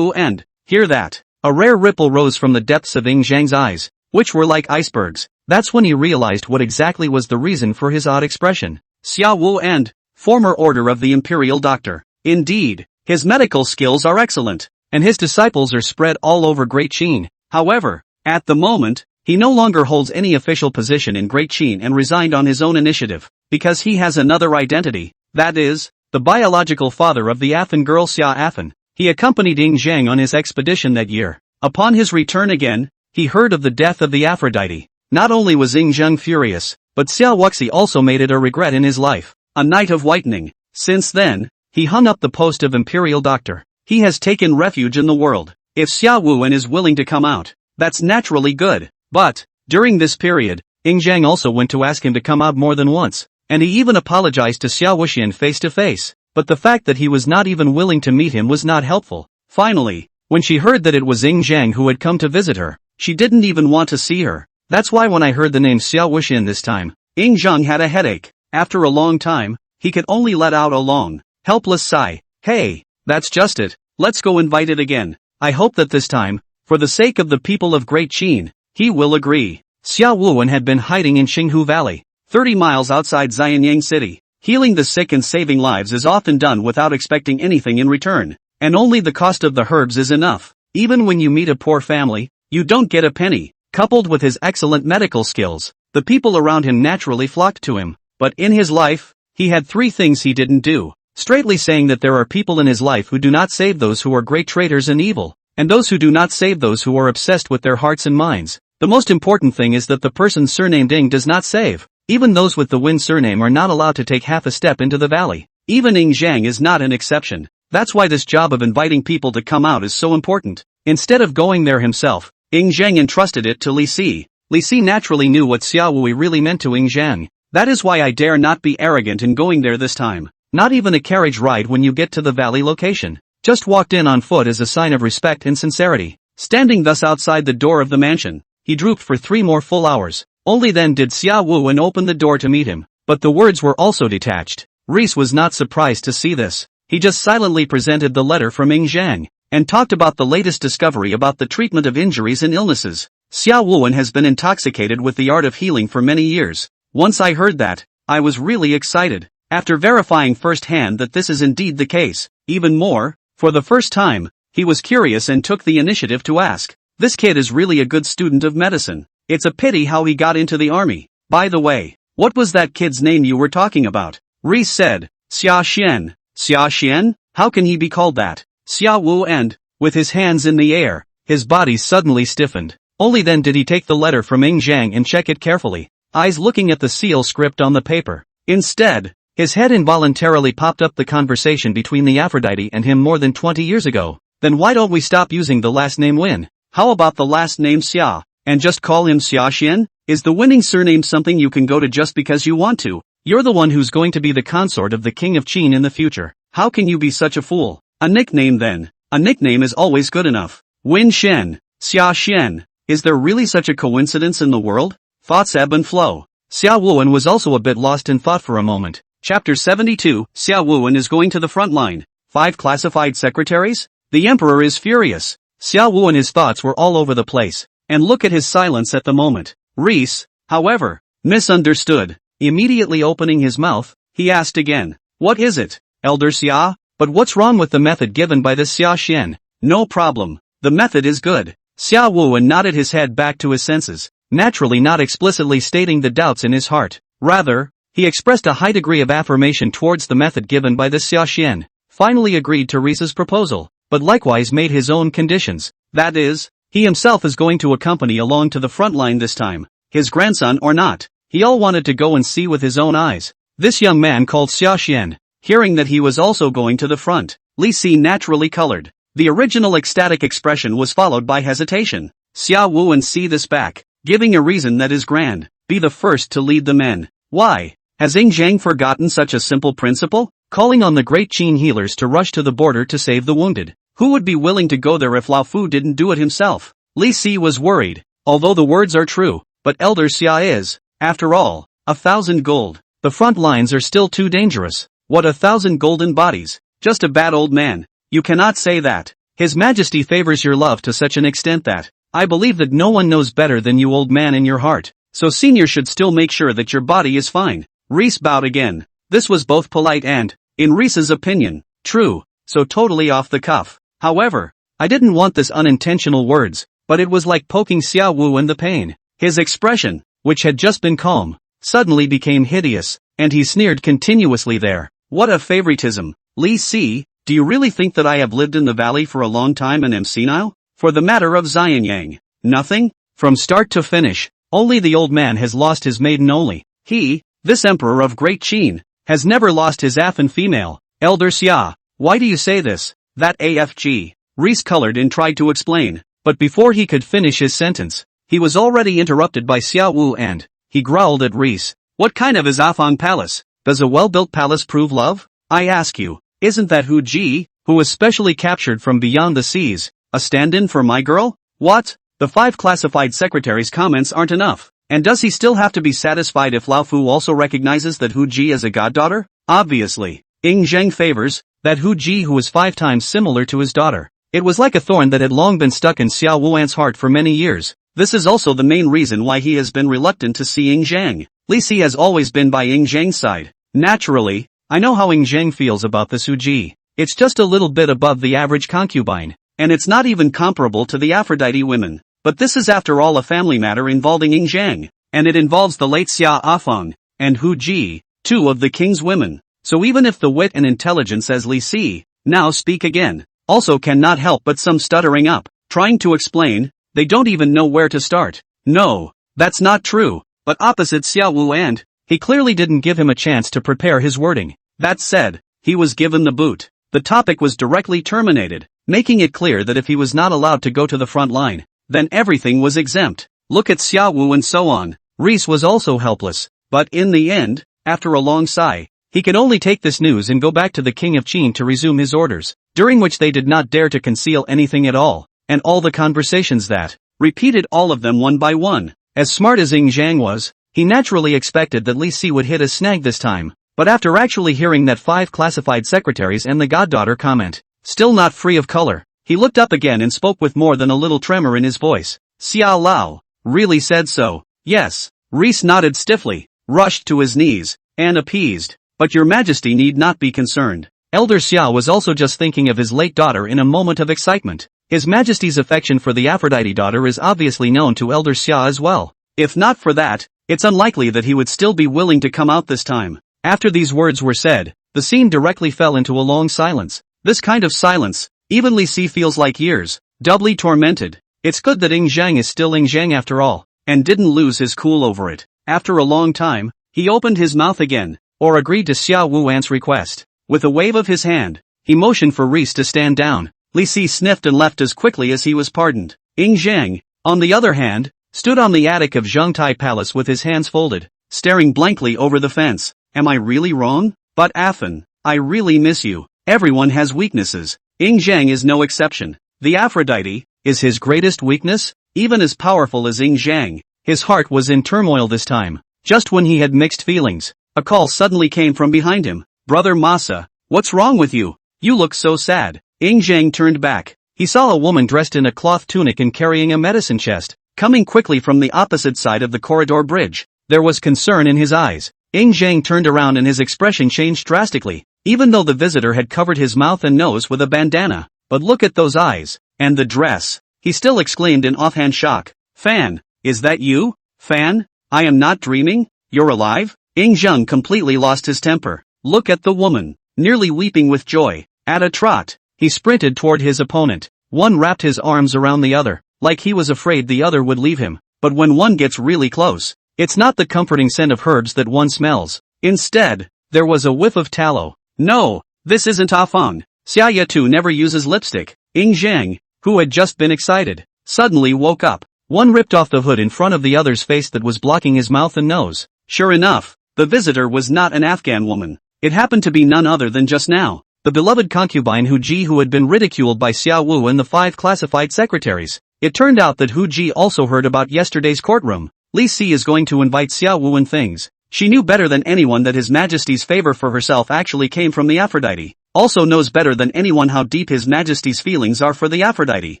and, hear that. A rare ripple rose from the depths of Ying Zheng's eyes, which were like icebergs. That's when he realized what exactly was the reason for his odd expression. Xiao Wu and, former order of the imperial doctor. Indeed, his medical skills are excellent, and his disciples are spread all over Great Qin. However, at the moment, he no longer holds any official position in Great Qin and resigned on his own initiative, because he has another identity, that is, the biological father of the Afan girl Xia Afan. He accompanied Ying Zheng on his expedition that year. Upon his return again, he heard of the death of the Aphrodite. Not only was Ying Zheng furious, but Xiao Wuxi also made it a regret in his life, a night of whitening. Since then, he hung up the post of imperial doctor. He has taken refuge in the world. If Xiao Wuan is willing to come out, that's naturally good. But, during this period, Ying Zheng also went to ask him to come out more than once, and he even apologized to Xiao Wuxian face to face. But the fact that he was not even willing to meet him was not helpful. Finally, when she heard that it was Ying Zheng who had come to visit her, she didn't even want to see her. That's why when I heard the name Xiao Wuxian this time, Ying Zheng had a headache. After a long time, he could only let out a long, helpless sigh. Hey, that's just it. Let's go invite it again. I hope that this time, for the sake of the people of Great Qin, he will agree. Xiao Wuan had been hiding in Xinghu Valley, 30 miles outside Xianyang City. Healing the sick and saving lives is often done without expecting anything in return, and only the cost of the herbs is enough. Even when you meet a poor family, you don't get a penny. Coupled with his excellent medical skills, the people around him naturally flocked to him. But in his life, he had 3 things he didn't do. Straightly saying that there are people in his life who do not save those who are great traitors and evil, and those who do not save those who are obsessed with their hearts and minds. The most important thing is that the person surnamed Ying does not save. Even those with the Win surname are not allowed to take half a step into the valley. Even Ying Zheng is not an exception. That's why this job of inviting people to come out is so important. Instead of going there himself, Ying Zheng entrusted it to Li Si. Li Si naturally knew what Xiao Wui really meant to Ying Zheng. That is why I dare not be arrogant in going there this time. Not even a carriage ride when you get to the valley location. Just walked in on foot as a sign of respect and sincerity. Standing thus outside the door of the mansion, he drooped for 3 more full hours. Only then did Xiao Wuan open the door to meet him, but the words were also detached. Reese was not surprised to see this. He just silently presented the letter from Ying Zheng, and talked about the latest discovery about the treatment of injuries and illnesses. Xiao Wuan has been intoxicated with the art of healing for many years. Once I heard that, I was really excited. After verifying firsthand that this is indeed the case, even more, for the first time, he was curious and took the initiative to ask. This kid is really a good student of medicine. It's a pity how he got into the army. By the way, what was that kid's name you were talking about? Reese said, Xia Xian. Xia Xian? How can he be called that? Xiao Wu and, with his hands in the air, his body suddenly stiffened. Only then did he take the letter from Ying Zheng and check it carefully, eyes looking at the seal script on the paper. Instead, his head involuntarily popped up the conversation between the Aphrodite and him more than 20 years ago. Then why don't we stop using the last name Win? How about the last name Xia, and just call him Xia Xian? Is the winning surname something you can go to just because you want to? You're the one who's going to be the consort of the king of Qin in the future. How can you be such a fool? A nickname then. A nickname is always good enough. Win Shen, Xia Xian. Is there really such a coincidence in the world? Thoughts ebb and flow. Xiao Wuan was also a bit lost in thought for a moment. Chapter 72, Xiao Wuan is going to the front line. 5 classified secretaries? The emperor is furious. Xiao Wuan, his thoughts were all over the place. And look at his silence at the moment. Reese, however, misunderstood. Immediately opening his mouth, he asked again. What is it, Elder Xia? But what's wrong with the method given by this Xia Xian? No problem. The method is good. Xiao Wu nodded his head back to his senses, naturally not explicitly stating the doubts in his heart. Rather, he expressed a high degree of affirmation towards the method given by the Sashan, finally agreed to Risa's proposal, but likewise made his own conditions. That is, he himself is going to accompany along to the front line this time, his grandson or not. He all wanted to go and see with his own eyes. This young man called Sashan, hearing that he was also going to the front, Li Si naturally colored. The original ecstatic expression was followed by hesitation. Xiao Wu and see this back, giving a reason that is grand, be the first to lead the men. Why? Has Ying Zhang forgotten such a simple principle? Calling on the great Qin healers to rush to the border to save the wounded. Who would be willing to go there if Lao Fu didn't do it himself? Li Si was worried, although the words are true, but Elder Xia is, after all, 1,000 gold. The front lines are still too dangerous. What 1,000 golden bodies? Just a bad old man. You cannot say that. His Majesty favors your love to such an extent that, I believe that no one knows better than you, old man, in your heart. So senior should still make sure that your body is fine. Reese bowed again. This was both polite and, in Reese's opinion, true, so totally off the cuff. However, I didn't want this unintentional words, but it was like poking Xiao Wu in the pain. His expression, which had just been calm, suddenly became hideous, and he sneered continuously there. What a favoritism. Li Si, do you really think that I have lived in the valley for a long time and am senile? For the matter of Xianyang, nothing? From start to finish, only the old man has lost his maiden only. He, this emperor of Great Qin, has never lost his Afan female. Elder Xia, why do you say this? That AFG. Reese colored and tried to explain, but before he could finish his sentence, he was already interrupted by Xiao Wu and, he growled at Reese. What kind of is Afang Palace? Does a well-built palace prove love? I ask you, isn't that Hu Ji, who was specially captured from beyond the seas, a stand-in for my girl? What? The 5 classified secretaries' comments aren't enough. And does he still have to be satisfied if Lao Fu also recognizes that Hu Ji is a goddaughter? Obviously. Ying Zhang favors that Hu Ji, who is 5 times similar to his daughter. It was like a thorn that had long been stuck in Xiao Wuan's heart for many years. This is also the main reason why he has been reluctant to see Ying Zhang. Li Si has always been by Ying Zhang's side. Naturally, I know how Ying Zhang feels about this Hu Ji. It's just a little bit above the average concubine, and it's not even comparable to the Aphrodite women. But this is after all a family matter involving Ying Zhang, and it involves the late Xia Afang, and Hu Ji, 2 of the king's women. So even if the wit and intelligence as Li Si, now speak again, also cannot help but some stuttering up, trying to explain, they don't even know where to start. No, that's not true, but opposite Xiao Wu and, he clearly didn't give him a chance to prepare his wording. That said, he was given the boot. The topic was directly terminated, making it clear that if he was not allowed to go to the front line, then everything was exempt. Look at Xiao Wu and so on. Reese was also helpless, but in the end, after a long sigh, he could only take this news and go back to the king of Qin to resume his orders, during which they did not dare to conceal anything at all, and all the conversations that, repeated all of them one by one. As smart as Ying Zhang was, he naturally expected that Li Si would hit a snag this time, but after actually hearing that 5 classified secretaries and the goddaughter comment, still not free of color, he looked up again and spoke with more than a little tremor in his voice. Xiao Lao, really said so? Yes. Reese nodded stiffly, rushed to his knees, and appeased. But your majesty need not be concerned. Elder Xiao was also just thinking of his late daughter in a moment of excitement. His majesty's affection for the Aphrodite daughter is obviously known to Elder Xia as well. If not for that, it's unlikely that he would still be willing to come out this time. After these words were said, the scene directly fell into a long silence. This kind of silence, even Li Si feels like years, doubly tormented. It's good that Ying Zhang is still Ying Zhang after all, and didn't lose his cool over it. After a long time, he opened his mouth again, or agreed to Xiao Wuan's request. With a wave of his hand, he motioned for Reese to stand down. Li Si sniffed and left as quickly as he was pardoned. Ying Zhang, on the other hand, stood on the attic of Zhongtai Palace with his hands folded, staring blankly over the fence. Am I really wrong? But Afan, I really miss you. Everyone has weaknesses. Ying Zhang is no exception. The Aphrodite is his greatest weakness. Even as powerful as Ying Zhang, his heart was in turmoil this time. Just when he had mixed feelings, a call suddenly came from behind him. Brother Masa, what's wrong with you? You look so sad. Ying Zhang turned back. He saw a woman dressed in a cloth tunic and carrying a medicine chest, coming quickly from the opposite side of the corridor bridge. There was concern in his eyes. Ying Zhang turned around and his expression changed drastically, even though the visitor had covered his mouth and nose with a bandana. But look at those eyes, and the dress. he still exclaimed in offhand shock. Fan, is that you? Fan? I am not dreaming? You're alive? Zheng completely lost his temper. Look at the woman. Nearly weeping with joy. At a trot, he sprinted toward his opponent. One wrapped his arms around the other, like he was afraid the other would leave him. But when one gets really close, it's not the comforting scent of herbs that one smells. Instead, there was a whiff of tallow. No, this isn't Afeng. Xia Tu never uses lipstick. Zheng, who had just been excited, suddenly woke up. One ripped off the hood in front of the other's face that was blocking his mouth and nose. Sure enough, the visitor was not an Afghan woman. It happened to be none other than just now, the beloved concubine Hu Ji, who had been ridiculed by Xiao Wu and the 5 classified secretaries. It turned out that Hu Ji also heard about yesterday's courtroom. Li Si is going to invite Xiao Wu and things. She knew better than anyone that His Majesty's favor for herself actually came from the Aphrodite. Also knows better than anyone how deep His Majesty's feelings are for the Aphrodite.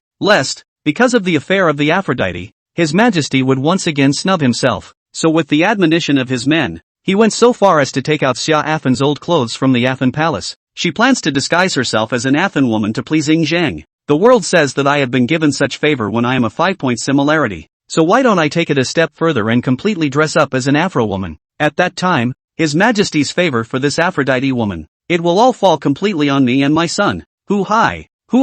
Lest, because of the affair of the Aphrodite, His Majesty would once again snub himself. So with the admonition of his men, he went so far as to take out Xia Afen's old clothes from the Afen palace. She plans to disguise herself as an Afen woman to please Zheng. The world says that I have been given such favor when I am a 5-point similarity. So why don't I take it a step further and completely dress up as an Afro woman? At that time, His Majesty's favor for this Aphrodite woman. It will all fall completely on me and my son. Who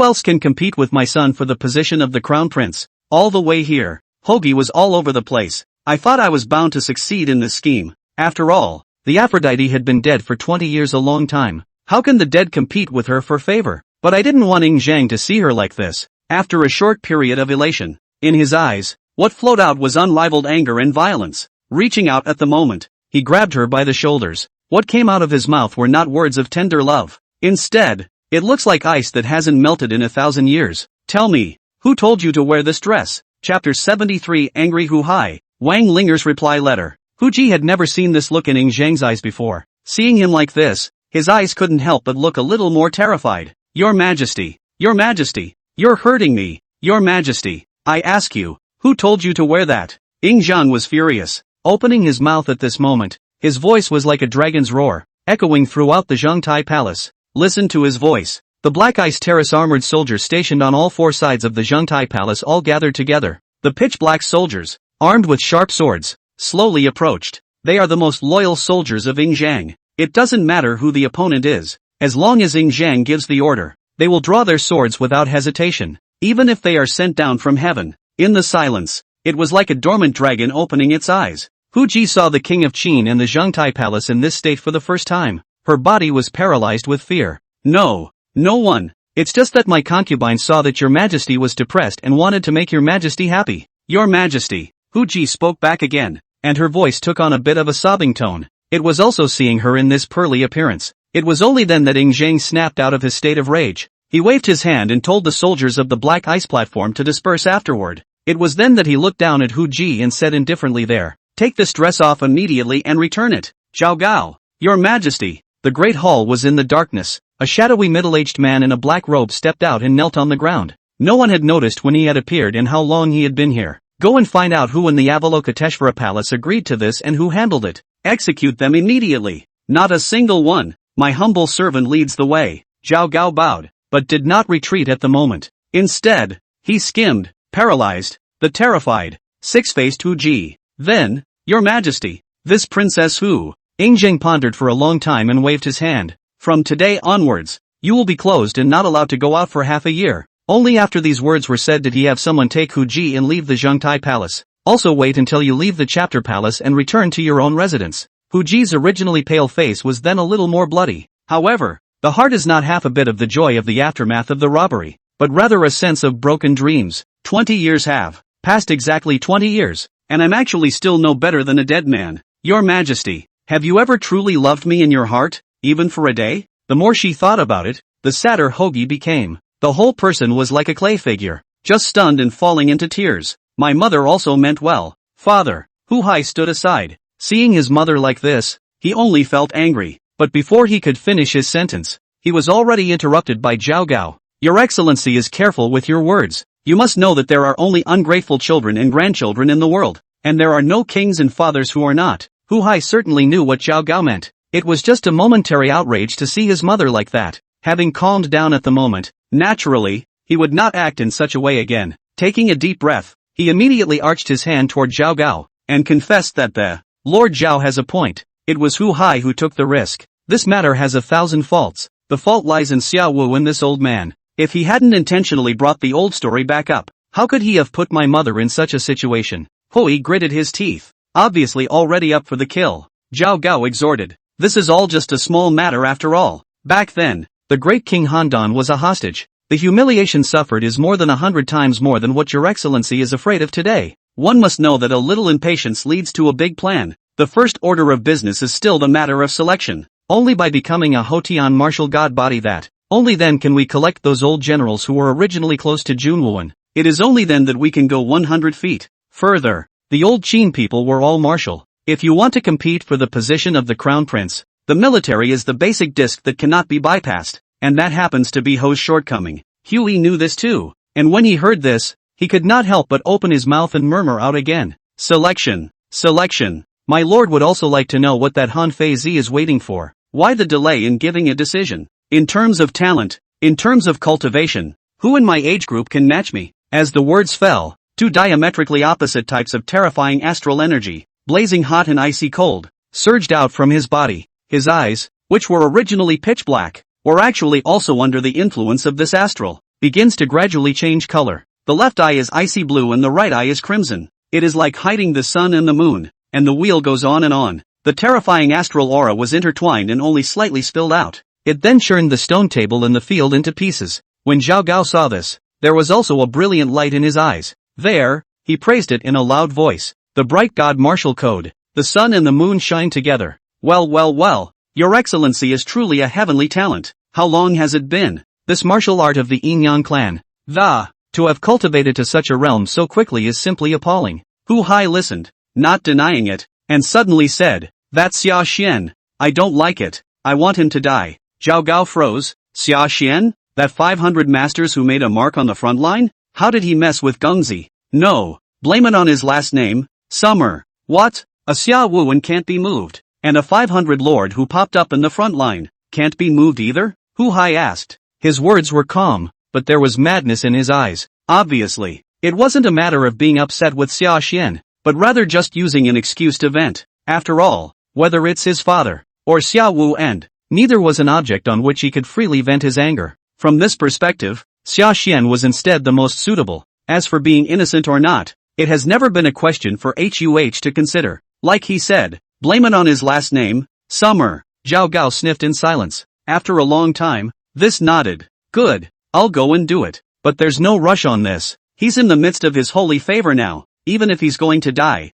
else can compete with my son for the position of the crown prince? All the way here, Hogi was all over the place. I thought I was bound to succeed in this scheme. After all, the Aphrodite had been dead for 20 years, a long time. How can the dead compete with her for favor? But I didn't want Zheng to see her like this. After a short period of elation, in his eyes, what flowed out was unrivaled anger and violence. Reaching out at the moment, he grabbed her by the shoulders. What came out of his mouth were not words of tender love. Instead, it looks like ice that hasn't melted in 1,000 years. Tell me, who told you to wear this dress? Chapter 73 Angry Hu Hai. Wang Linger's reply letter. Hu Ji had never seen this look in Zheng's eyes before. Seeing him like this, his eyes couldn't help but look a little more terrified. Your Majesty, Your Majesty, you're hurting me, Your Majesty. I ask you, who told you to wear that? Zheng was furious. Opening his mouth at this moment, his voice was like a dragon's roar, echoing throughout the Zhongtai Palace. Listen to his voice. The Black Ice Terrace armored soldiers stationed on all 4 sides of the Zhongtai Palace all gathered together. The pitch-black soldiers, armed with sharp swords, slowly approached. They are the most loyal soldiers of Zheng. It doesn't matter who the opponent is, as long as Zheng gives the order, they will draw their swords without hesitation, even if they are sent down from heaven. In the silence, it was like a dormant dragon opening its eyes. Hu Ji saw the king of Qin and the Zhongtai Palace in this state for the first time. Her body was paralyzed with fear. No one. It's just that my concubine saw that Your Majesty was depressed and wanted to make Your Majesty happy. Your Majesty, Hu Ji spoke back again, and her voice took on a bit of a sobbing tone. It was also seeing her in this pearly appearance. It was only then that Zheng snapped out of his state of rage. He waved his hand and told the soldiers of the Black Ice platform to disperse afterward. It was then that he looked down at Hu Ji and said indifferently, there, take this dress off immediately and return it. Zhao Gao, Your Majesty. The great hall was in the darkness. A shadowy middle-aged man in a black robe stepped out and knelt on the ground. No one had noticed when he had appeared and how long he had been here. Go and find out who in the Avalokiteshvara palace agreed to this and who handled it. Execute them immediately. Not a single one. My humble servant leads the way. Zhao Gao bowed, but did not retreat at the moment. Instead, he skimmed, paralyzed, the terrified, 6-faced Hu Ji. Then, Your Majesty, this princess who? Zheng pondered for a long time and waved his hand. From today onwards, you will be closed and not allowed to go out for half a year. Only after these words were said did he have someone take Hu Ji and leave the Zhongtai Palace. Also wait until you leave the chapter palace and return to your own residence. Hu Ji's originally pale face was then a little more bloody. However, the heart is not half a bit of the joy of the aftermath of the robbery, but rather a sense of broken dreams. 20 years have passed, exactly 20 years, and I'm actually still no better than a dead man. Your Majesty, have you ever truly loved me in your heart, even for a day? The more she thought about it, the sadder Hogi became. The whole person was like a clay figure, just stunned and falling into tears. My mother also meant well. Father, Hu Hai stood aside. Seeing his mother like this, he only felt angry. But before he could finish his sentence, he was already interrupted by Zhao Gao. Your Excellency is careful with your words. You must know that there are only ungrateful children and grandchildren in the world, and there are no kings and fathers who are not. Hu Hai certainly knew what Zhao Gao meant. It was just a momentary outrage to see his mother like that. Having calmed down at the moment, naturally, he would not act in such a way again. Taking a deep breath, he immediately arched his hand toward Zhao Gao, and confessed that the Lord Zhao has a point. It was Hu Hai who took the risk. This matter has 1,000 faults. The fault lies in Xiao Wu and this old man. If he hadn't intentionally brought the old story back up, how could he have put my mother in such a situation? Hui gritted his teeth, obviously already up for the kill. Zhao Gao exhorted. This is all just a small matter after all. Back then, the great King Handan was a hostage. The humiliation suffered is more than 100 times more than what your excellency is afraid of today. One must know that a little impatience leads to a big plan. The first order of business is still the matter of selection. Only by becoming a Hotian martial god body that, only then can we collect those old generals who were originally close to Junwuan. It is only then that we can go 100 feet further. The old Qin people were all martial. If you want to compete for the position of the crown prince, the military is the basic disc that cannot be bypassed, and that happens to be Ho's shortcoming. Huey knew this too, and when he heard this, he could not help but open his mouth and murmur out again. Selection. Selection. My lord would also like to know what that Han Fei Zi is waiting for. Why the delay in giving a decision? In terms of talent, in terms of cultivation, who in my age group can match me? As the words fell, two diametrically opposite types of terrifying astral energy, blazing hot and icy cold, surged out from his body. His eyes, which were originally pitch black, were actually also under the influence of this astral, begins to gradually change color. The left eye is icy blue and the right eye is crimson. It is like hiding the sun and the moon, and the wheel goes on and on. The terrifying astral aura was intertwined and only slightly spilled out. It then churned the stone table in the field into pieces. When Zhao Gao saw this, there was also a brilliant light in his eyes. There, he praised it in a loud voice. The bright god martial code. The sun and the moon shine together. Well, well, well. Your excellency is truly a heavenly talent. How long has it been? This martial art of the Yin-Yang clan. To have cultivated to such a realm so quickly is simply appalling. Hu Hai listened, not denying it, and suddenly said, That's Xia Xian. I don't like it. I want him to die. Zhao Gao froze. Xia Xian? That 500 masters who made a mark on the front line? How did he mess with Gengzi? No. Blame it on his last name. Summer. What? A Xia Wu and can't be moved. And a 500 lord who popped up in the front line, can't be moved either? Hu Hai asked. His words were calm, but there was madness in his eyes. Obviously, it wasn't a matter of being upset with Xia Xian, but rather just using an excuse to vent. After all, whether it's his father, or Xia Wu and, neither was an object on which he could freely vent his anger. From this perspective, Xia Xian was instead the most suitable. As for being innocent or not, it has never been a question for Huh to consider. Like he said, blame it on his last name, Summer. Zhao Gao sniffed in silence. After a long time, this nodded. Good, I'll go and do it. But there's no rush on this. He's in the midst of his holy favor now, even if he's going to die.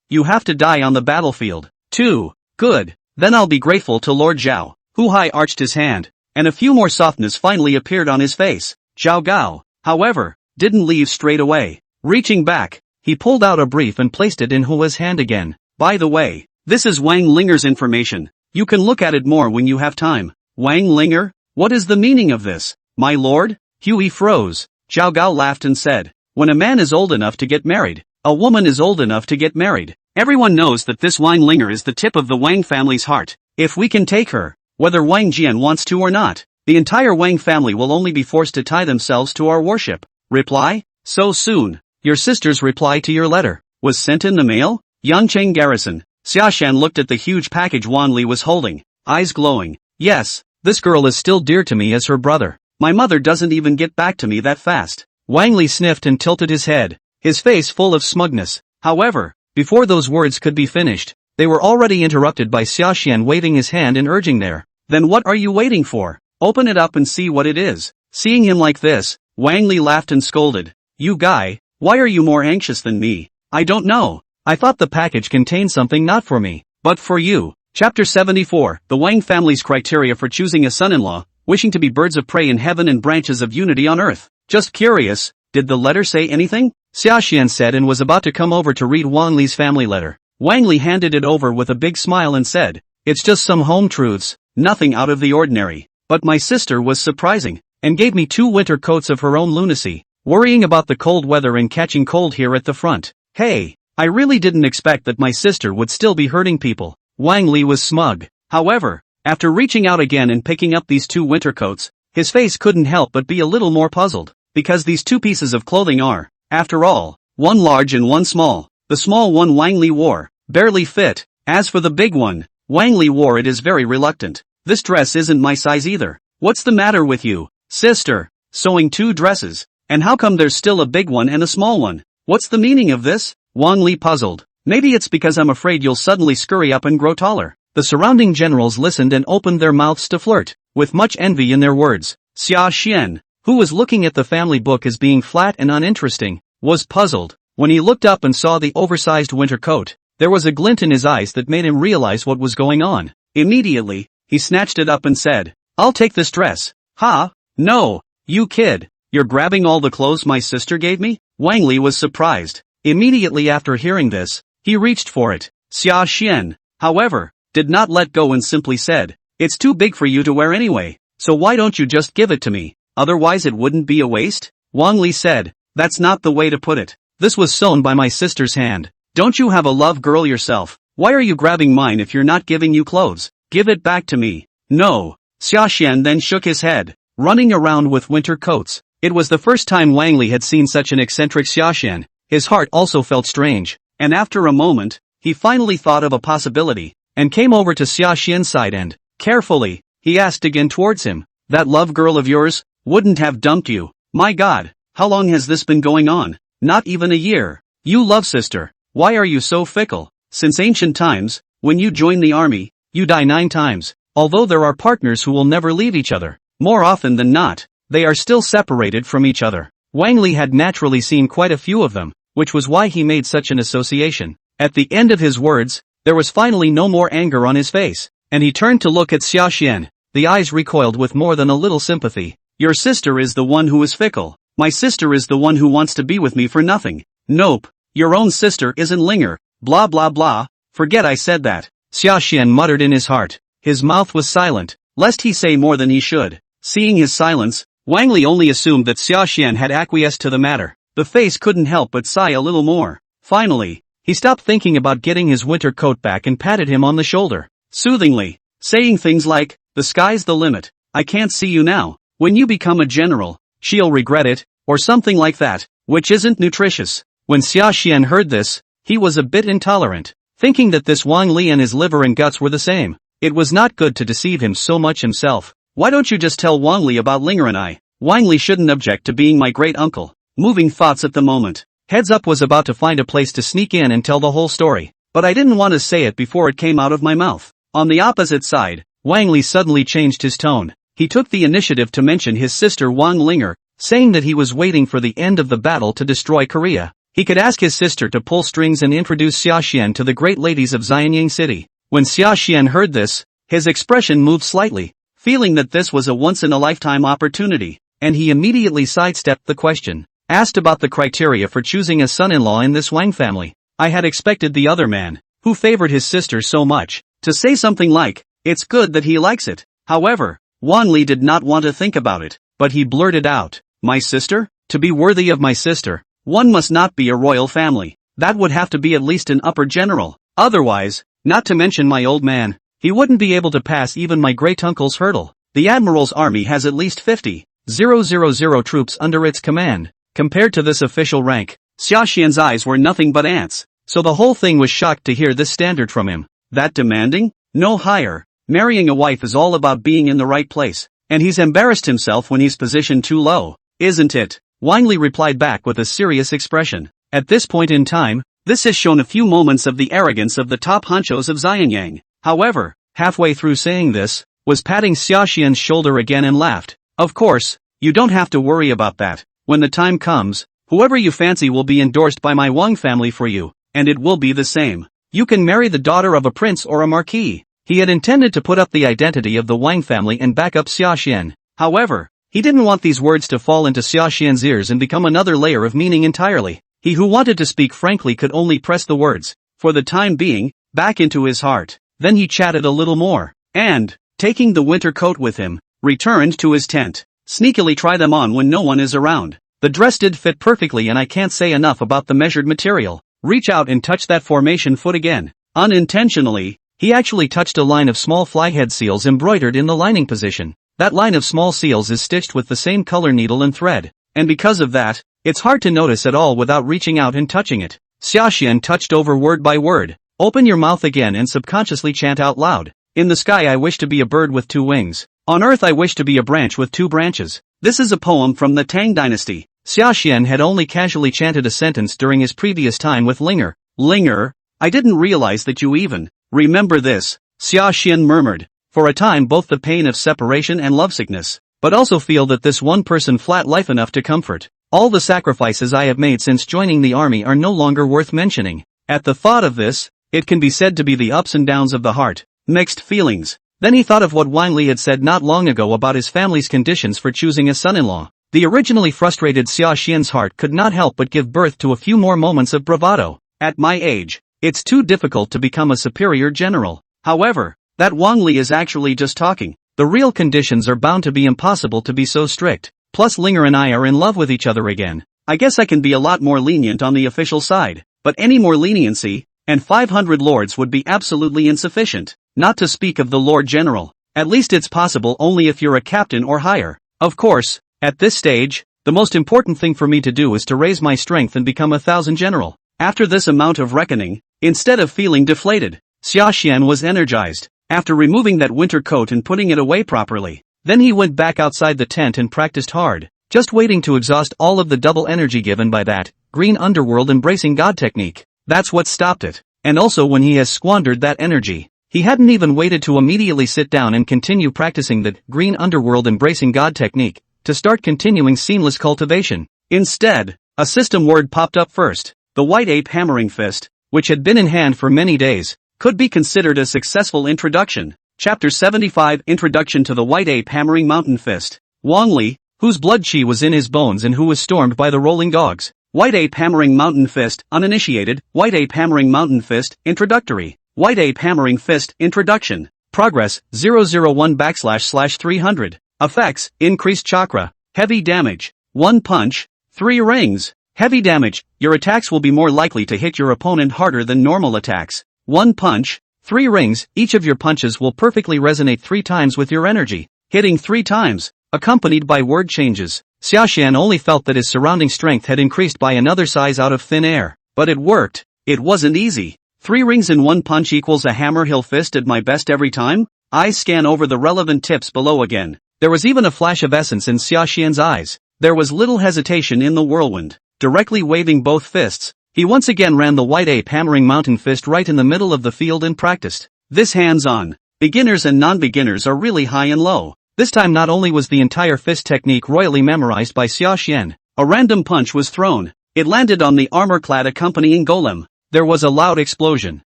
You have to die on the battlefield, too. Good, then I'll be grateful to Lord Zhao. Hu Hai arched his hand, and a few more softness finally appeared on his face. Zhao Gao, however, didn't leave straight away. Reaching back, he pulled out a brief and placed it in Hua's hand again. By the way, this is Wang Linger's information. You can look at it more when you have time. Wang Ling'er? What is the meaning of this, my lord? Huey froze. Zhao Gao laughed and said, When a man is old enough to get married, a woman is old enough to get married. Everyone knows that this Wang Ling'er is the tip of the Wang family's heart. If we can take her, whether Wang Jian wants to or not, the entire Wang family will only be forced to tie themselves to our worship. Reply? So soon. Your sister's reply to your letter was sent in the mail? Yancheng Garrison. Sashan looked at the huge package Wan Li was holding, eyes glowing. Yes, this girl is still dear to me as her brother. My mother doesn't even get back to me that fast. Wang Li sniffed and tilted his head, his face full of smugness. However, before those words could be finished, they were already interrupted by Xiaxian waving his hand and urging there. Then what are you waiting for? Open it up and see what it is. Seeing him like this, Wang Li laughed and scolded. You guy, why are you more anxious than me? I don't know. I thought the package contained something not for me, but for you. Chapter 74, The Wang family's criteria for choosing a son-in-law, wishing to be birds of prey in heaven and branches of unity on earth. Just curious, did the letter say anything? Xiaxian said and was about to come over to read Wang Li's family letter. Wang Li handed it over with a big smile and said, It's just some home truths, nothing out of the ordinary. But my sister was surprising, and gave me 2 winter coats of her own lunacy, worrying about the cold weather and catching cold here at the front. Hey, I really didn't expect that my sister would still be hurting people. Wang Li was smug. However, after reaching out again and picking up these 2 winter coats, his face couldn't help but be a little more puzzled. because these two pieces of clothing are, after all, one large and one small. The small one Wang Li wore, barely fit. As for the big one, Wang Li wore it is very reluctant. This dress isn't my size either. What's the matter with you, sister? Sewing two dresses? And how come there's still a big one and a small one? What's the meaning of this? Wang Li puzzled. Maybe it's because I'm afraid you'll suddenly scurry up and grow taller. The surrounding generals listened and opened their mouths to flirt, with much envy in their words. Sashan, who was looking at the family book as being flat and uninteresting, was puzzled. When he looked up and saw the oversized winter coat, there was a glint in his eyes that made him realize what was going on. Immediately, he snatched it up and said, "I'll take this dress." "Ha? No, you kid. You're grabbing all the clothes my sister gave me?" Wang Li was surprised. Immediately after hearing this, he reached for it. Xia Xian, however, did not let go and simply said, "It's too big for you to wear anyway, so why don't you just give it to me? Otherwise it wouldn't be a waste?" Wang Li said, "That's not the way to put it. This was sewn by my sister's hand. Don't you have a love girl yourself? Why are you grabbing mine if you're not giving you clothes? Give it back to me." "No." Xiaxian then shook his head, running around with winter coats. It was the first time Wang Li had seen such an eccentric Xiaxian. His heart also felt strange, and after a moment, he finally thought of a possibility, and came over to Xiaxian's side and, carefully, he asked again towards him, "That love girl of yours wouldn't have dumped you? My God, how long has this been going on? Not even a year. You love sister, why are you so fickle? Since ancient times, when you join the army, you die 9 times, although there are partners who will never leave each other. More often than not, they are still separated from each other." Wang Li had naturally seen quite a few of them, which was why he made such an association. At the end of his words, there was finally no more anger on his face, and he turned to look at Xiaxian. The eyes recoiled with more than a little sympathy. "Your sister is the one who is fickle. My sister is the one who wants to be with me for nothing." "Nope, your own sister isn't Ling'er, blah blah blah, forget I said that," Xiaxian muttered in his heart. His mouth was silent, lest he say more than he should. Seeing his silence, Wang Li only assumed that Xiaxian had acquiesced to the matter. The face couldn't help but sigh a little more. Finally, he stopped thinking about getting his winter coat back and patted him on the shoulder, soothingly, saying things like, "The sky's the limit, I can't see you now. When you become a general, she'll regret it," or something like that, which isn't nutritious. When Xiaxian heard this, he was a bit intolerant, thinking that this Wang Li and his liver and guts were the same. It was not good to deceive him so much himself. "Why don't you just tell Wang Li about Ling'er and I? Wang Li shouldn't object to being my great uncle." Moving thoughts at the moment. Heads Up was about to find a place to sneak in and tell the whole story, but I didn't want to say it before it came out of my mouth. On the opposite side, Wang Li suddenly changed his tone. He took the initiative to mention his sister Wang Ling'er, saying that he was waiting for the end of the battle to destroy Korea. He could ask his sister to pull strings and introduce Xiaxian to the great ladies of Xianyang City. When Xiaxian heard this, his expression moved slightly, feeling that this was a once-in-a-lifetime opportunity, and he immediately sidestepped the question. Asked about the criteria for choosing a son-in-law in this Wang family, I had expected the other man, who favored his sister so much, to say something like, "It's good that he likes it." However, Wang Li did not want to think about it, but he blurted out, "My sister? To be worthy of my sister, one must not be a royal family. That would have to be at least an upper general. Otherwise, not to mention my old man, he wouldn't be able to pass even my great-uncle's hurdle. The admiral's army has at least 50,000 troops under its command. Compared to this official rank, Xiaxian's eyes were nothing but ants, so the whole thing was shocked to hear this standard from him. That demanding? No higher. Marrying a wife is all about being in the right place, and he's embarrassed himself when he's positioned too low, isn't it? Wang Li replied back with a serious expression. At this point in time, this has shown a few moments of the arrogance of the top honchos of Xianyang. However, halfway through saying this, was patting Xiaxian's shoulder again and laughed. "Of course, you don't have to worry about that. When the time comes, whoever you fancy will be endorsed by my Wang family for you, and it will be the same. You can marry the daughter of a prince or a marquis." He had intended to put up the identity of the Wang family and back up Xiaxian. However, he didn't want these words to fall into Xiaxian's ears and become another layer of meaning entirely. He who wanted to speak frankly could only press the words, for the time being, back into his heart. Then he chatted a little more, and, taking the winter coat with him, returned to his tent. Sneakily try them on when no one is around. The dress did fit perfectly, and I can't say enough about the measured material. Reach out and touch that formation foot again. Unintentionally, he actually touched a line of small flyhead seals embroidered in the lining position. That line of small seals is stitched with the same color needle and thread. and because of that, it's hard to notice at all without reaching out and touching it. Sashan touched over word by word. Open your mouth again and subconsciously chant out loud. In the sky I wish to be a bird with 2 wings. On earth I wish to be a branch with 2 branches. This is a poem from the Qin Dynasty. Sashan had only casually chanted a sentence during his previous time with Ling'er. Ling'er? I didn't realize that you even remember this, Sashan murmured. For a time both the pain of separation and lovesickness, but also feel that this one person flat life enough to comfort. All the sacrifices I have made since joining the army are no longer worth mentioning. At the thought of this, it can be said to be the ups and downs of the heart, mixed feelings. Then he thought of what Wang Li had said not long ago about his family's conditions for choosing a son-in-law. The originally frustrated Xia Xian's heart could not help but give birth to a few more moments of bravado. At my age, it's too difficult to become a superior general. However, that Wang Li is actually just talking. The real conditions are bound to be impossible to be so strict. Plus Ling'er and I are in love with each other again. I guess I can be a lot more lenient on the official side. But any more leniency, and 500 lords would be absolutely insufficient. Not to speak of the Lord General. At least it's possible only if you're a captain or higher. Of course, at this stage, the most important thing for me to do is to raise my strength and become 1,000 general. After this amount of reckoning, instead of feeling deflated, Sashan was energized. After removing that winter coat and putting it away properly, then he went back outside the tent and practiced hard, just waiting to exhaust all of the double energy given by that green underworld embracing God technique. That's what stopped it. And also when he has squandered that energy, he hadn't even waited to immediately sit down and continue practicing the green underworld embracing God technique, to start continuing seamless cultivation. Instead, a system word popped up first. The white ape hammering fist, which had been in hand for many days, could be considered a successful introduction. Chapter 75 Introduction to the White Ape Hammering Mountain Fist. Wang Li, whose blood qi was in his bones and who was stormed by the rolling dogs. White Ape Hammering Mountain Fist, uninitiated. White Ape Hammering Mountain Fist, introductory. White Ape Hammering Fist, introduction. Progress, 001/300. Effects, increased chakra. Heavy damage. 1 punch, 3 rings. Heavy damage, your attacks will be more likely to hit your opponent harder than normal attacks. 1 punch, 3 rings, each of your punches will perfectly resonate 3 times with your energy, hitting 3 times, accompanied by word changes. Sashan only felt that his surrounding strength had increased by another size out of thin air. But it worked. It wasn't easy. 3 rings in 1 punch equals a hammer hill fist at my best every time? Eyes scan over the relevant tips below again. There was even a flash of essence in Sashan's eyes. There was little hesitation in the whirlwind. Directly waving both fists, he once again ran the white ape hammering mountain fist right in the middle of the field and practiced. This hands-on. Beginners and non-beginners are really high and low. This time not only was the entire fist technique royally memorized by Sashan, a random punch was thrown. It landed on the armor-clad accompanying golem. There was a loud explosion.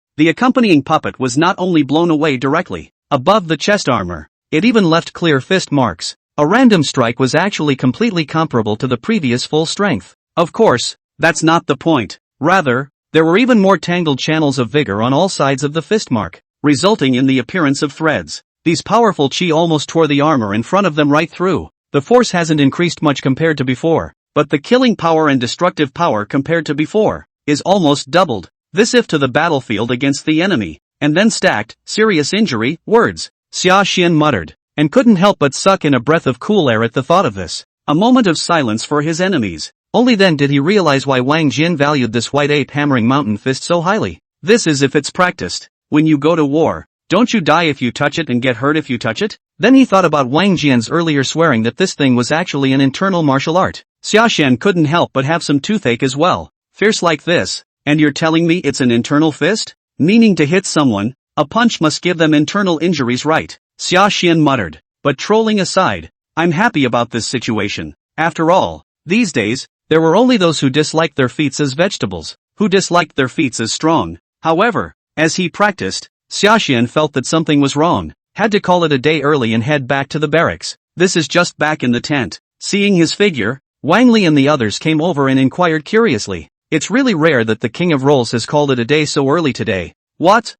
The accompanying puppet was not only blown away directly above the chest armor, it even left clear fist marks. A random strike was actually completely comparable to the previous full strength. Of course, that's not the point. Rather, there were even more tangled channels of vigor on all sides of the fist mark, resulting in the appearance of threads. These powerful chi almost tore the armor in front of them right through. The force hasn't increased much compared to before, but the killing power and destructive power compared to before is almost doubled. This if to the battlefield against the enemy, and then stacked, serious injury, words. Sashan muttered, and couldn't help but suck in a breath of cool air at the thought of this. A moment of silence for his enemies. Only then did he realize why Wang Jin valued this white ape hammering mountain fist so highly. This is if it's practiced. When you go to war, don't you die if you touch it and get hurt if you touch it? Then he thought about Wang Jian's earlier swearing that this thing was actually an internal martial art. Sashan couldn't help but have some toothache as well. Fierce like this, and you're telling me it's an internal fist? Meaning to hit someone, a punch must give them internal injuries, right? Sashan muttered. But trolling aside, I'm happy about this situation. After all, these days, there were only those who disliked their feats as vegetables, who disliked their feats as strong. However, as he practiced, Sashan felt that something was wrong, had to call it a day early and head back to the barracks. This is just back in the tent. Seeing his figure, Wang Li and the others came over and inquired curiously. It's really rare that the King of Rolls has called it a day so early today. What?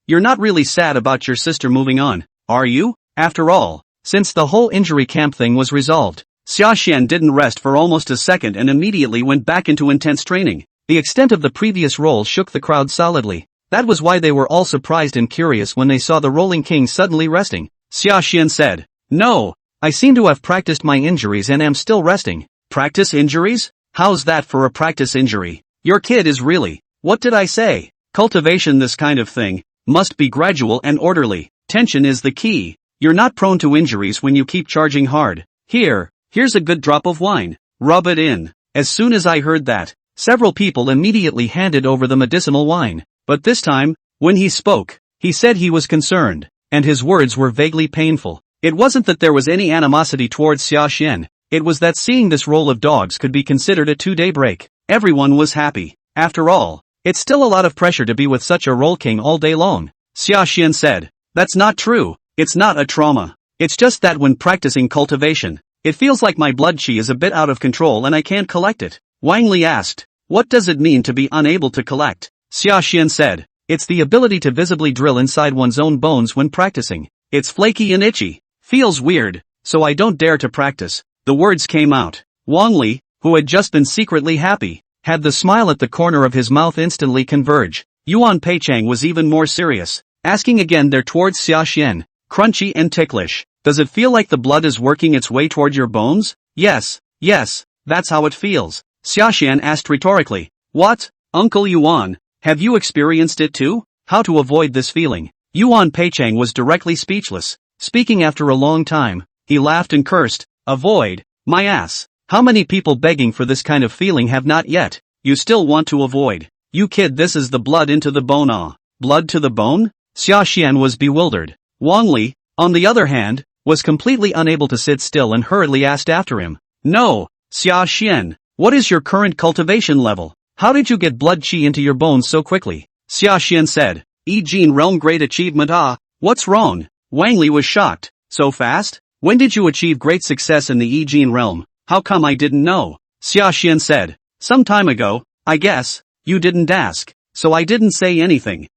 You're not really sad about your sister moving on, are you? After all, since the whole injury camp thing was resolved, Sashan didn't rest for almost a second and immediately went back into intense training. The extent of the previous roll shook the crowd solidly. That was why they were all surprised and curious when they saw the rolling king suddenly resting. Sashan said, "No, I seem to have practiced my injuries and am still resting." Practice injuries? How's that for a practice injury? Your kid is really, what did I say? Cultivation. This kind of thing must be gradual and orderly. Tension is the key. You're not prone to injuries when you keep charging hard. Here's a good drop of wine. Rub it in. As soon as I heard that, several people immediately handed over the medicinal wine. But this time, when he spoke, he said he was concerned, and his words were vaguely painful. It wasn't that there was any animosity towards Sashan, it was that seeing this roll of dogs could be considered a 2-day break. Everyone was happy. After all, it's still a lot of pressure to be with such a roll king all day long. Sashan said, "That's not true. It's not a trauma. It's just that when practicing cultivation, it feels like my blood chi is a bit out of control and I can't collect it." Wang Li asked, "What does it mean to be unable to collect?" Sashan said, "It's the ability to visibly drill inside one's own bones when practicing. It's flaky and itchy. Feels weird, so I don't dare to practice." The words came out. Wang Li, who had just been secretly happy, had the smile at the corner of his mouth instantly converge. Yuan Peichang was even more serious, asking again there towards Sashan, crunchy and ticklish. "Does it feel like the blood is working its way toward your bones?" Yes, that's how it feels." Sashan asked rhetorically. "What, Uncle Yuan, have you experienced it too?" How to avoid this feeling? Yuan Peichang was directly speechless. Speaking after a long time, he laughed and cursed, "Avoid? My ass. How many people begging for this kind of feeling have not yet? You still want to avoid? You kid, this is the blood into the bone. Ah, blood to the bone?" Sashan was bewildered. Wang Li, on the other hand, was completely unable to sit still and hurriedly asked after him, "No, Sashan, what is your current cultivation level? How did you get blood chi into your bones so quickly?" Sashan said, "Yi realm great achievement. Ah, what's wrong?" Wang Li was shocked. "So fast? When did you achieve great success in the Yi realm? How come I didn't know?" Sashan said, "Some time ago, I guess. You didn't ask, so I didn't say anything."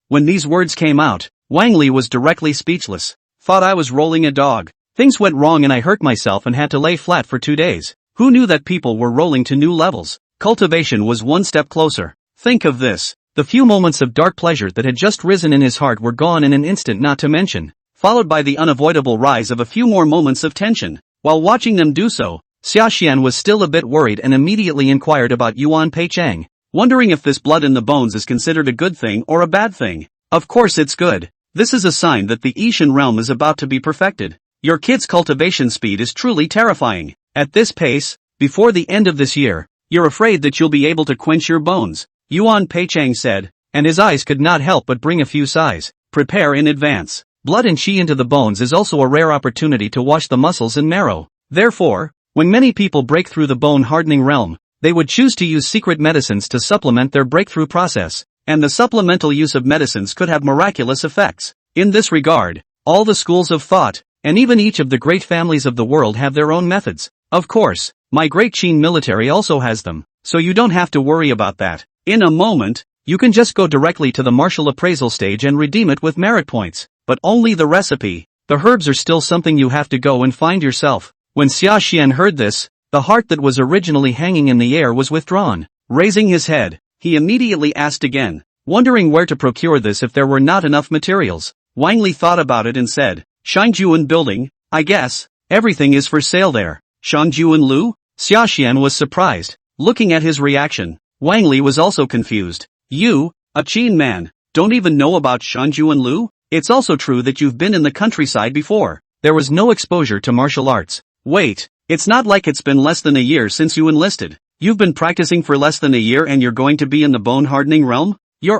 When these words came out, Wang Li was directly speechless. "Thought I was rolling a dog. Things went wrong and I hurt myself and had to lay flat for 2 days. Who knew that people were rolling to new levels?" Cultivation was one step closer. Think of this. The few moments of dark pleasure that had just risen in his heart were gone in an instant, not to mention, followed by the unavoidable rise of a few more moments of tension. While watching them do so, Sashan was still a bit worried and immediately inquired about Yuan Peichang, wondering if this blood in the bones is considered a good thing or a bad thing. Of course it's good. This is a sign that the Ishan realm is about to be perfected. Your kid's cultivation speed is truly terrifying. At this pace, before the end of this year, you're afraid that you'll be able to quench your bones, Yuan Peichang said, and his eyes could not help but bring a few sighs. Prepare in advance. Blood and chi into the bones is also a rare opportunity to wash the muscles and marrow. Therefore, when many people break through the bone-hardening realm, they would choose to use secret medicines to supplement their breakthrough process, and the supplemental use of medicines could have miraculous effects. In this regard, all the schools of thought, and even each of the great families of the world have their own methods. Of course, my great Qin military also has them, so you don't have to worry about that. In a moment, you can just go directly to the martial appraisal stage and redeem it with merit points, but only the recipe. The herbs are still something you have to go and find yourself. When Sashan heard this, the heart that was originally hanging in the air was withdrawn. Raising his head, he immediately asked again, wondering where to procure this if there were not enough materials. Wang Li thought about it and said, "Shangjuan building, I guess. Everything is for sale there." Shangjuan Lu? Sashan was surprised. Looking at his reaction, Wang Li was also confused. "You, a Qin man, don't even know about Shangjuan Lu? It's also true that you've been in the countryside before. There was no exposure to martial arts. Wait, it's not like it's been less than a year since you enlisted. You've been practicing for less than a year and you're going to be in the bone-hardening realm? You're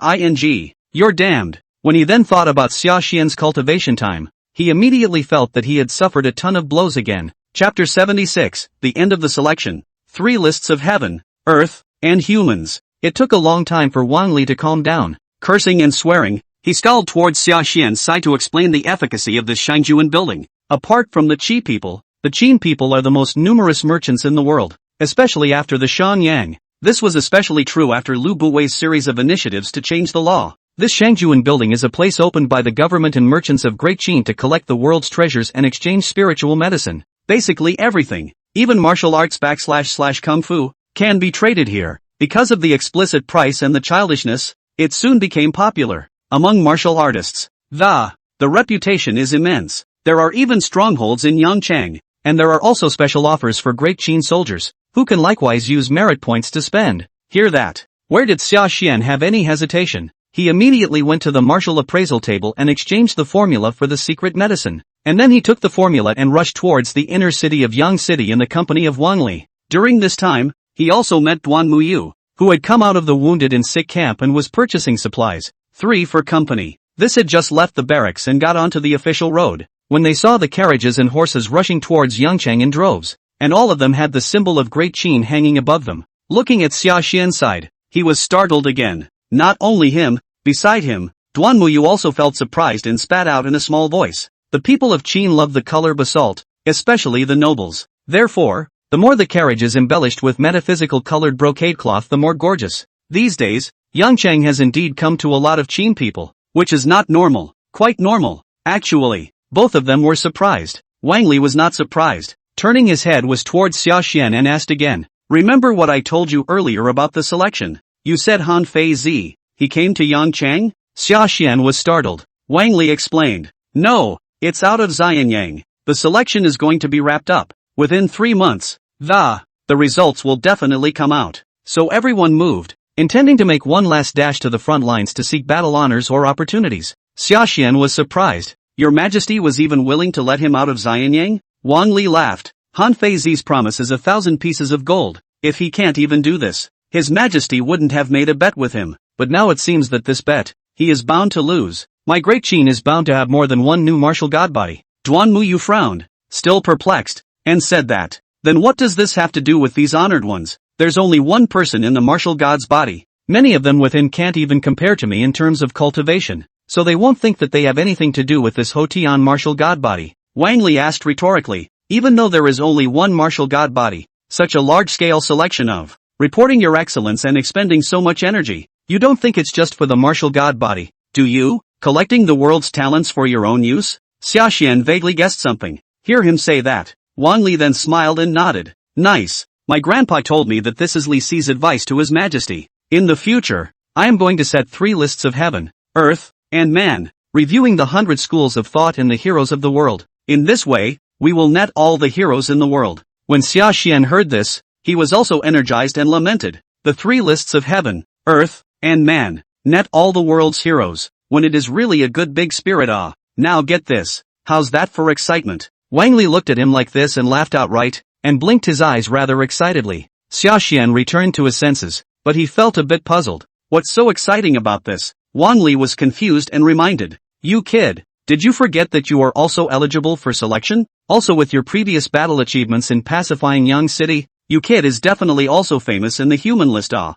damned." When he then thought about Sashan's cultivation time, he immediately felt that he had suffered a ton of blows again. Chapter 76, The End of the Selection. 3 lists of heaven, earth, and humans. It took a long time for Wang Li to calm down. Cursing and swearing, he scowled towards Sashan's side to explain the efficacy of this Shangjuan building. Apart from the Qi people, the Qin people are the most numerous merchants in the world, especially after the Shangyang. This was especially true after Lu Buwei's series of initiatives to change the law. This Shangjuan building is a place opened by the government and merchants of Great Qin to collect the world's treasures and exchange spiritual medicine. Basically everything, even martial arts / kung fu, can be traded here. Because of the explicit price and the childishness, it soon became popular among martial artists. The reputation is immense. There are even strongholds in Yangchang. and there are also special offers for great Qin soldiers, who can likewise use merit points to spend. Hear that? Where did Sashan have any hesitation? He immediately went to the martial appraisal table and exchanged the formula for the secret medicine. And then he took the formula and rushed towards the inner city of Yang City in the company of Wang Li. During this time, he also met Duan Muyu, who had come out of the wounded and sick camp and was purchasing supplies. 3 for company. This had just left the barracks and got onto the official road, when they saw the carriages and horses rushing towards Yangcheng in droves, and all of them had the symbol of Great Qin hanging above them. Looking at Xia Xian's side, he was startled again. Not only him, beside him, Duan Muyu also felt surprised and spat out in a small voice. The people of Qin love the color basalt, especially the nobles. Therefore, the more the carriage is embellished with metaphysical colored brocade cloth, the more gorgeous. These days, Yangcheng has indeed come to a lot of Qin people, which is not normal, quite normal. Actually, both of them were surprised. Wang Li was not surprised. Turning his head was towards Xia Xian and asked again, "Remember what I told you earlier about the selection? You said Han Fei Zi, he came to Yangcheng?" Xia Xian was startled. Wang Li explained, "No, it's out of Xianyang. The selection is going to be wrapped up. Within 3 months, the results will definitely come out." So everyone moved, intending to make one last dash to the front lines to seek battle honors or opportunities. Xia Xian was surprised. "Your Majesty was even willing to let him out of Xianyang?" Wang Li laughed. "Han Feizi's promise is 1,000 pieces of gold. If he can't even do this, His Majesty wouldn't have made a bet with him. But now it seems that this bet, he is bound to lose. My great Qin is bound to have more than one new martial god body." Duan Muyu frowned, still perplexed, and said that, "Then what does this have to do with these honored ones? There's only one person in the martial god's body. Many of them within can't even compare to me in terms of cultivation, so they won't think that they have anything to do with this Hotian martial god body." Wang Li asked rhetorically, "Even though there is only one martial god body, such a large-scale selection of, reporting your excellence and expending so much energy, you don't think it's just for the martial god body, do you? Collecting the world's talents for your own use?" Xia Xian vaguely guessed something. Hear him say that. Wang Li then smiled and nodded. "Nice. My grandpa told me that this is Li Si's advice to His Majesty. In the future, I am going to set 3 lists of heaven, earth, and man, reviewing the 100 schools of thought and the heroes of the world. In this way, we will net all the heroes in the world." When Xia Xian heard this, he was also energized and lamented. The 3 lists of heaven, earth, and man, net all the world's heroes, when it is really a good big spirit. Now get this. How's that for excitement? Wang Li looked at him like this and laughed outright, and blinked his eyes rather excitedly. Xia Xian returned to his senses, but he felt a bit puzzled. What's so exciting about this? Wang Li was confused and reminded. "You kid, did you forget that you are also eligible for selection? Also with your previous battle achievements in pacifying Yang City, you kid is definitely also famous in the human list." Xia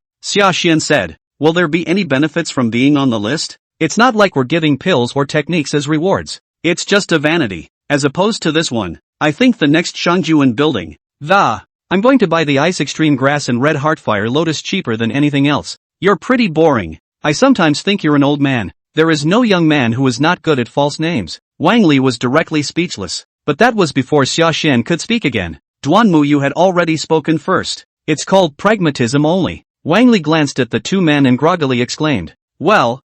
Xian said, "Will there be any benefits from being on the list? It's not like we're giving pills or techniques as rewards. It's just a vanity. As opposed to this one, I think the next Shangjuan building, I'm going to buy the Ice Extreme Grass and Red Heartfire Lotus cheaper than anything else. You're pretty boring. I sometimes think you're an old man. There is no young man who is not good at false names." Wang Li was directly speechless, but that was before Xia Xian could speak again. Duan Muyu had already spoken first. "It's called pragmatism only." Wang Li glanced at the 2 men and groggily exclaimed, Well,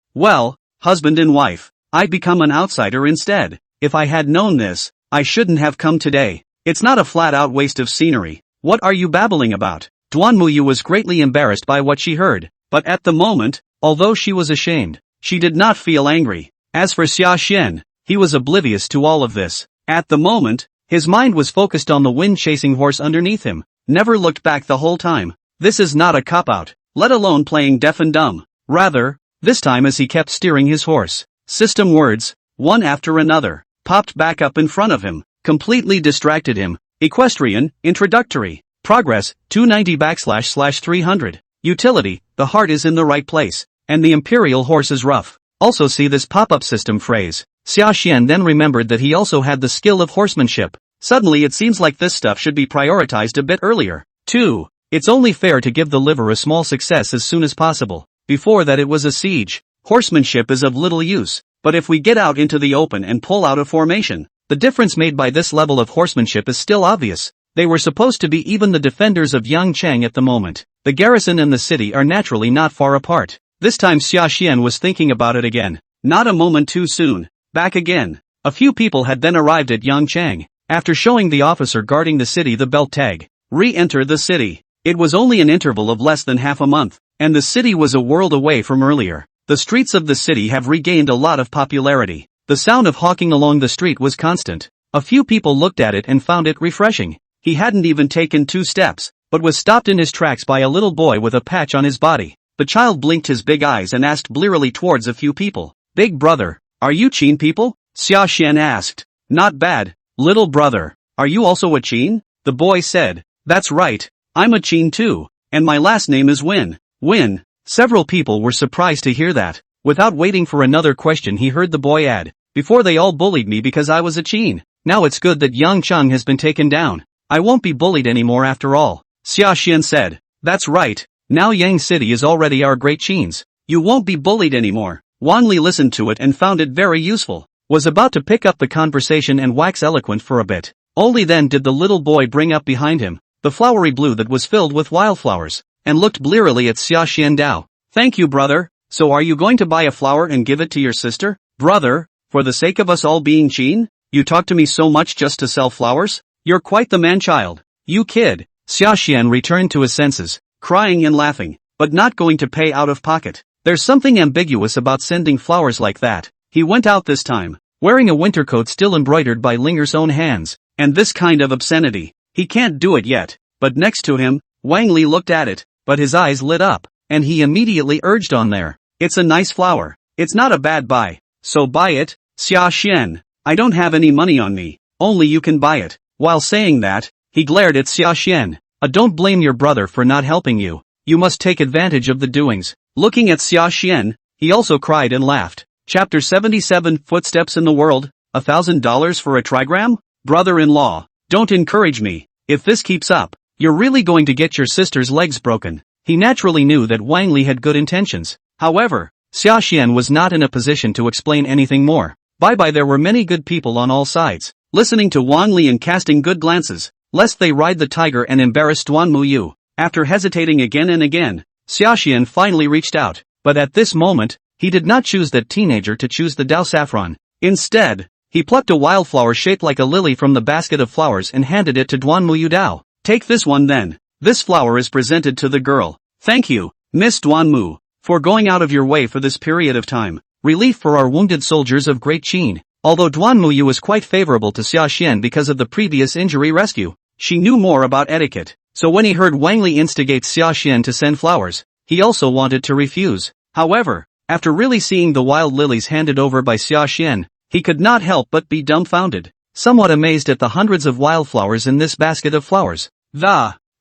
husband and wife, I'd become an outsider instead. If I had known this, I shouldn't have come today. It's not a flat-out waste of scenery. What are you babbling about?" Duan Muyu was greatly embarrassed by what she heard, but at the moment, although she was ashamed, she did not feel angry. As for Xia Xian, he was oblivious to all of this. At the moment, his mind was focused on the wind-chasing horse underneath him, never looked back the whole time. This is not a cop-out, let alone playing deaf and dumb. Rather, this time as he kept steering his horse, system words, one after another, popped back up in front of him, completely distracted him. Equestrian, introductory, progress, 290//300, utility, the heart is in the right place, and the imperial horse is rough. Also see this pop-up system phrase. Xia Xian then remembered that he also had the skill of horsemanship. Suddenly it seems like this stuff should be prioritized a bit earlier. 2. It's only fair to give the liver a small success as soon as possible. Before that it was a siege. Horsemanship is of little use, but if we get out into the open and pull out a formation, the difference made by this level of horsemanship is still obvious. They were supposed to be even the defenders of Yangcheng at the moment. The garrison and the city are naturally not far apart. This time Xia Xian was thinking about it again. Not a moment too soon. Back again. A few people had then arrived at Yangcheng. After showing the officer guarding the city the belt tag, re-enter the city. It was only an interval of less than half a month, and the city was a world away from earlier. The streets of the city have regained a lot of popularity. The sound of hawking along the street was constant. A few people looked at it and found it refreshing. He hadn't even taken 2 steps, but was stopped in his tracks by a little boy with a patch on his body. The child blinked his big eyes and asked blearily towards a few people. "Big brother, are you Qin people?" Sashan asked. "Not bad, little brother. Are you also a Qin?" The boy said. "That's right, I'm a Qin too, and my last name is Win." Win. Several people were surprised to hear that. Without waiting for another question he heard the boy add, "Before they all bullied me because I was a Qin. Now it's good that Yang Cheng has been taken down. I won't be bullied anymore after all." Sashan said. "That's right, now Yang City is already our great Qins. You won't be bullied anymore." Wang Li listened to it and found it very useful. Was about to pick up the conversation and wax eloquent for a bit. Only then did the little boy bring up behind him the flowery blue that was filled with wildflowers, and looked blearily at Sashan Dao. "Thank you, brother. So are you going to buy a flower and give it to your sister?" "Brother, for the sake of us all being Qin? You talk to me so much just to sell flowers? You're quite the man-child. You kid." Sashan returned to his senses, crying and laughing, but not going to pay out of pocket. There's something ambiguous about sending flowers like that. He went out this time, wearing a winter coat still embroidered by Linger's own hands, and this kind of obscenity. He can't do it yet, but next to him, Wang Li looked at it, but his eyes lit up, and he immediately urged on there. "It's a nice flower. It's not a bad buy. So buy it, Sashan. I don't have any money on me, only you can buy it." While saying that, he glared at Sashan. "Don't blame your brother for not helping you. You must take advantage of the doings." Looking at Sashan, he also cried and laughed. Chapter 77 Footsteps in the World, $1,000 for a trigram? Brother-in-law, don't encourage me. If this keeps up, you're really going to get your sister's legs broken. He naturally knew that Wang Li had good intentions. However, Sashan was not in a position to explain anything more. Bye-bye. There were many good people on all sides, listening to Wang Li and casting good glances, lest they ride the tiger and embarrass Duan Muyu. After hesitating again and again, Sashan finally reached out, but at this moment, he did not choose that teenager to choose the Dao saffron. Instead, he plucked a wildflower shaped like a lily from the basket of flowers and handed it to Duan Muyu Dao. "Take this one then. This flower is presented to the girl. Thank you, Miss Duan Mu, for going out of your way for this period of time. Relief for our wounded soldiers of Great Qin." Although Duan Muyu was quite favorable to Sashan because of the previous injury rescue, she knew more about etiquette, so when he heard Wang Li instigate Sashan to send flowers, he also wanted to refuse. However, after really seeing the wild lilies handed over by Sashan, he could not help but be dumbfounded, somewhat amazed at the hundreds of wildflowers in this basket of flowers.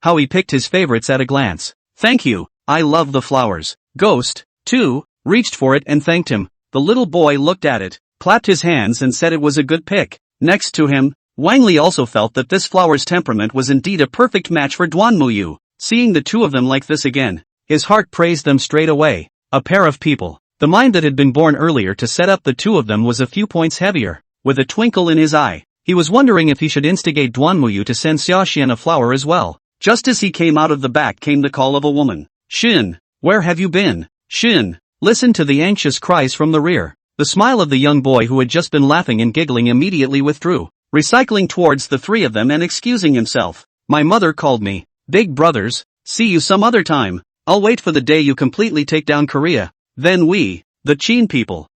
How he picked his favorites at a glance. "Thank you, I love the flowers." Ghost, too, reached for it and thanked him. The little boy looked at it, clapped his hands and said it was a good pick. Next to him, Wang Li also felt that this flower's temperament was indeed a perfect match for Duan Muyu. Seeing the two of them like this again, his heart praised them straight away. A pair of people. The mind that had been born earlier to set up the two of them was a few points heavier. With a twinkle in his eye, he was wondering if he should instigate Duan Muyu to send Sashan a flower as well. Just as he came out of the back came the call of a woman. "Shin, where have you been?" "Shin." Listened to the anxious cries from the rear. The smile of the young boy who had just been laughing and giggling immediately withdrew, recycling towards the three of them and excusing himself. "My mother called me. Big brothers, see you some other time. I'll wait for the day you completely take down Korea. Then we, the Qin people,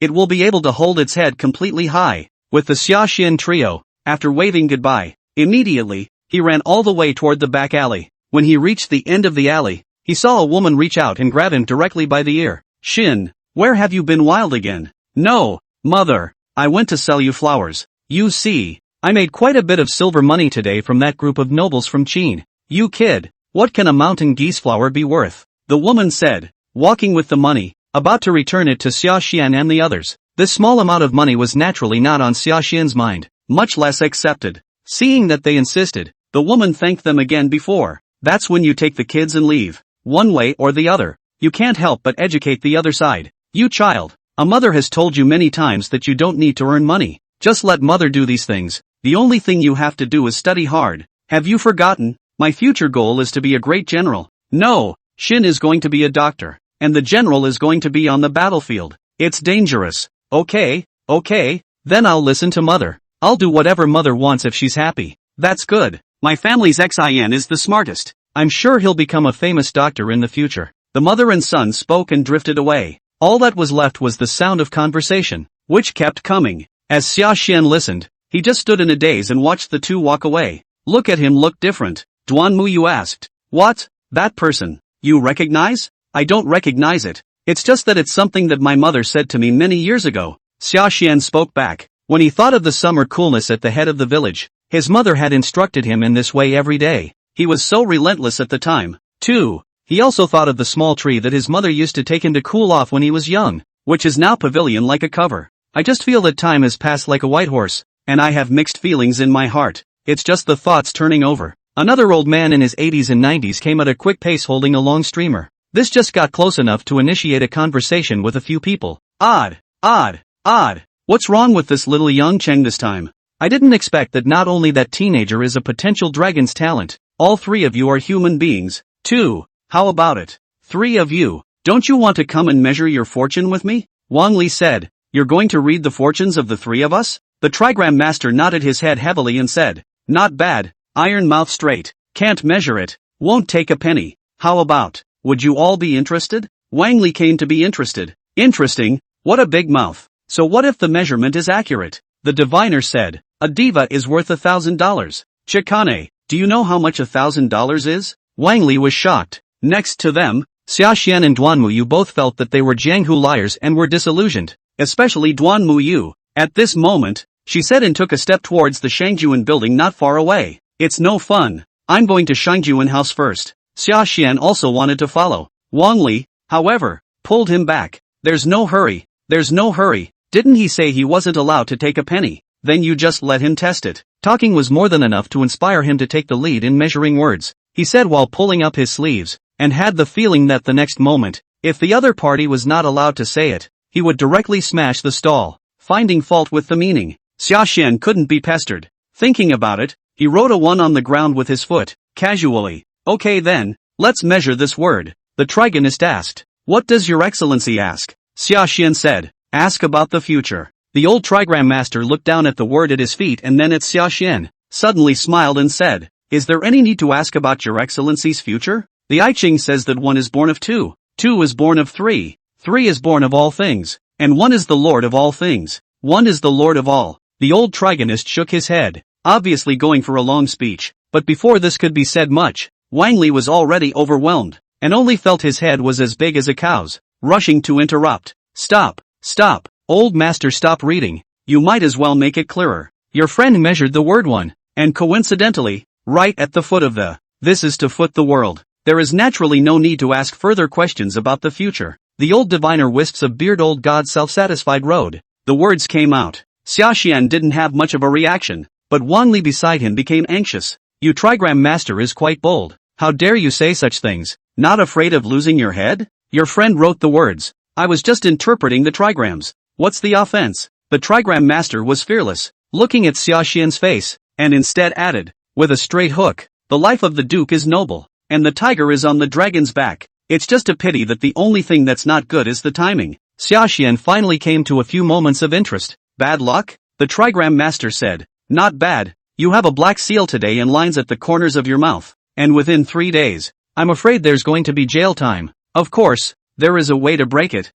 it will be able to hold its head completely high." With the Sashan trio, after waving goodbye, immediately, he ran all the way toward the back alley. When he reached the end of the alley, he saw a woman reach out and grab him directly by the ear. "Shin, where have you been wild again?" "No, mother, I went to sell you flowers. You see, I made quite a bit of silver money today from that group of nobles from Qin." "You kid, what can a mountain geese flower be worth?" the woman said, walking with the money, about to return it to Sashan and the others. This small amount of money was naturally not on Sashan's mind, much less accepted. Seeing that they insisted, the woman thanked them again before. "That's when you take the kids and leave. One way or the other. You can't help but educate the other side. You child, a mother has told you many times that you don't need to earn money. Just let mother do these things. The only thing you have to do is study hard. Have you forgotten? My future goal is to be a great general." "No, Shin is going to be a doctor, and the general is going to be on the battlefield. It's dangerous." Okay, then I'll listen to mother." I'll do whatever mother wants if she's happy. That's good. My family's Xin is the smartest. I'm sure he'll become a famous doctor in the future. The mother and son spoke and drifted away. All that was left was the sound of conversation, which kept coming. As Sashan listened, he just stood in a daze and watched the two walk away. Look at him, look different. Duanmuyu asked. What? That person? You recognize? I don't recognize it. It's just that it's something that my mother said to me many years ago. Sashan spoke back. When he thought of the summer coolness at the head of the village, his mother had instructed him in this way every day. He was so relentless at the time. 2. He also thought of the small tree that his mother used to take him to cool off when he was young, which is now pavilion like a cover. I just feel that time has passed like a white horse, and I have mixed feelings in my heart. It's just the thoughts turning over. Another old man in his 80s and 90s came at a quick pace holding a long streamer. This just got close enough to initiate a conversation with a few people. Odd. What's wrong with this little young Cheng this time? I didn't expect that not only that teenager is a potential dragon's talent, all three of you are human beings. 2. How about it? 3 of you. Don't you want to come and measure your fortune with me? Wang Li said. You're going to read the fortunes of the 3 of us? The trigram master nodded his head heavily and said. Not bad. Iron mouth straight. Can't measure it. Won't take a penny. How about? Would you all be interested? Wang Li came to be interested. Interesting? What a big mouth. So what if the measurement is accurate? The diviner said. A diva is worth $1,000. Chikane, do you know how much $1,000 is? Wang Li was shocked. Next to them, Sashan and Duanmuyu both felt that they were Jianghu liars and were disillusioned. Especially Duanmuyu. At this moment, she said and took a step towards the Shangjuan building not far away. It's no fun. I'm going to Shangjuan house first. Sashan also wanted to follow. Wang Li, however, pulled him back. There's no hurry. Didn't he say he wasn't allowed to take a penny? Then you just let him test it. Talking was more than enough to inspire him to take the lead in measuring words, he said while pulling up his sleeves, and had the feeling that the next moment, if the other party was not allowed to say it, he would directly smash the stall, finding fault with the meaning. Sashan couldn't be pestered. Thinking about it, he wrote a 1 on the ground with his foot, casually. Okay then, let's measure this word. The trigonist asked. What does your excellency ask? Sashan said. Ask about the future. The old trigram master looked down at the word at his feet and then at Sashan, suddenly smiled and said, is there any need to ask about your excellency's future? The I Ching says that 1 is born of 2, 2 is born of 3, 3 is born of all things, and 1 is the lord of all things. 1 is the lord of all. The old trigonist shook his head, obviously going for a long speech, but before this could be said much, Wang Li was already overwhelmed, and only felt his head was as big as a cow's, rushing to interrupt. Stop, old master, stop reading. You might as well make it clearer. Your friend measured the word 1, and coincidentally, right at the foot of the, this is to foot the world. There is naturally no need to ask further questions about the future. The old diviner wisps of beard, old god self-satisfied road. The words came out. Sashan didn't have much of a reaction, but Wang Li beside him became anxious. You trigram master is quite bold. How dare you say such things? Not afraid of losing your head? Your friend wrote the words. I was just interpreting the trigrams. What's the offense? The trigram master was fearless, looking at Sashan's face, and instead added, with a straight hook, the life of the duke is noble, and the tiger is on the dragon's back. It's just a pity that the only thing that's not good is the timing. Sashan finally came to a few moments of interest. Bad luck? The trigram master said. Not bad. You have a black seal today and lines at the corners of your mouth, and within 3 days, I'm afraid there's going to be jail time. Of course, there is a way to break it.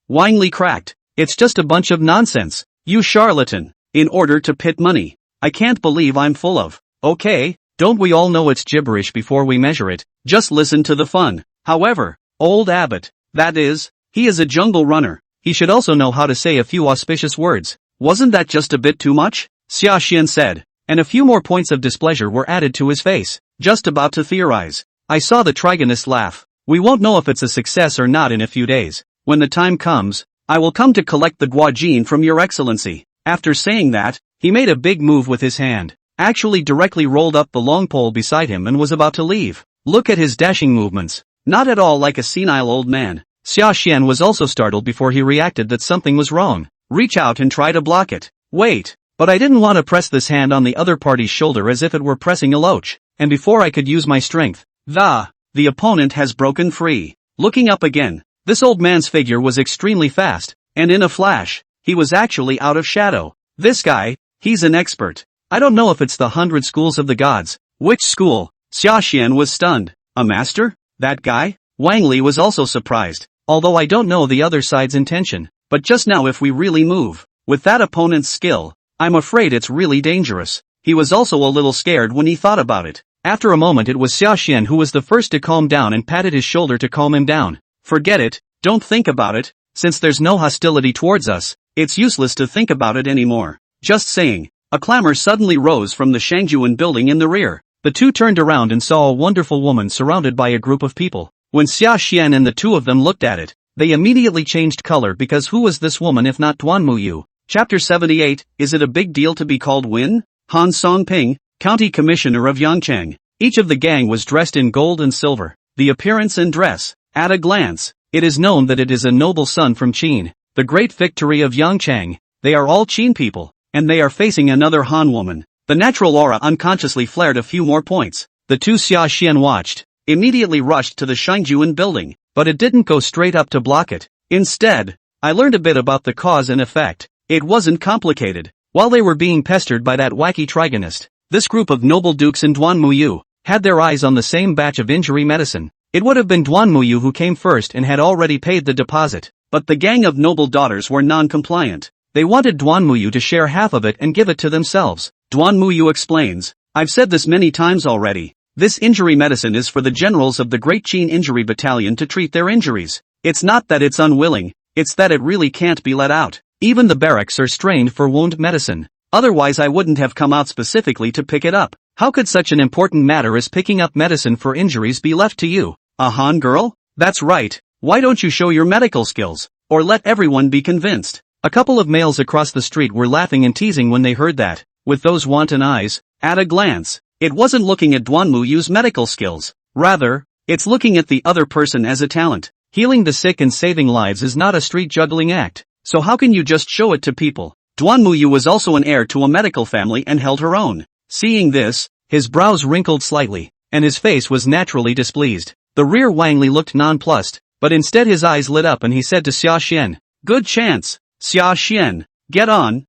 Wang Li cracked. It's just a bunch of nonsense. You charlatan. In order to pit money. I can't believe I'm full of. Okay, don't we all know it's gibberish before we measure it? Just listen to the fun. However, old abbot, that is, he is a jungle runner. He should also know how to say a few auspicious words. Wasn't that just a bit too much? Sashan said, and a few more points of displeasure were added to his face. Just about to theorize. I saw the trigonist laugh. We won't know if it's a success or not in a few days. When the time comes, I will come to collect the guajin from your excellency. After saying that, he made a big move with his hand, actually directly rolled up the long pole beside him and was about to leave. Look at his dashing movements. Not at all like a senile old man. Sashan was also startled before he reacted that something was wrong. Reach out and try to block it. Wait, but I didn't want to press this hand on the other party's shoulder as if it were pressing a loach, and before I could use my strength, the opponent has broken free. Looking up again, this old man's figure was extremely fast, and in a flash, he was actually out of shadow. This guy, He's an expert. I don't know if it's the 100 schools of the gods. Which school? Sashan was stunned. A master? That guy? Wang Li was also surprised. Although I don't know the other side's intention. But just now if we really move, with that opponent's skill, I'm afraid it's really dangerous. He was also a little scared when he thought about it. After a moment it was Sashan who was the first to calm down and patted his shoulder to calm him down. Forget it, don't think about it, since there's no hostility towards us, it's useless to think about it anymore. Just saying. A clamor suddenly rose from the Shangjuan building in the rear. The two turned around and saw a wonderful woman surrounded by a group of people. When Sashan and the two of them looked at it, they immediately changed color because who was this woman if not Duan Muyu? Chapter 78, Is it a big deal to be called Win? Han Songping, County Commissioner of Yangcheng. Each of the gang was dressed in gold and silver. The appearance and dress, at a glance, it is known that it is a noble son from Qin, the great victory of Yangcheng. They are all Qin people, and they are facing another Han woman. The natural aura unconsciously flared a few more points. The two Sashan watched, immediately rushed to the Shangjuan building, but it didn't go straight up to block it. Instead, I learned a bit about the cause and effect. It wasn't complicated. While they were being pestered by that wacky trigonist, this group of noble dukes and Duan Muyu had their eyes on the same batch of injury medicine. It would have been Duan Muyu who came first and had already paid the deposit, but the gang of noble daughters were non-compliant. They wanted Duan Muyu to share half of it and give it to themselves. Duan Muyu explains, I've said this many times already. This injury medicine is for the generals of the Great Qin Injury Battalion to treat their injuries. It's not that it's unwilling, it's that it really can't be let out. Even the barracks are strained for wound medicine. Otherwise I wouldn't have come out specifically to pick it up. How could such an important matter as picking up medicine for injuries be left to you? A Han girl? That's right. Why don't you show your medical skills? Or let everyone be convinced. A couple of males across the street were laughing and teasing when they heard that. With those wanton eyes, at a glance, it wasn't looking at Duan Muyu's medical skills. Rather, it's looking at the other person as a talent. Healing the sick and saving lives is not a street juggling act. So how can you just show it to people? Duan Muyu was also an heir to a medical family and held her own. Seeing this, his brows wrinkled slightly, and his face was naturally displeased. The rear Wang Li looked nonplussed, but instead his eyes lit up and he said to Sashan, Good chance, Sashan, get on,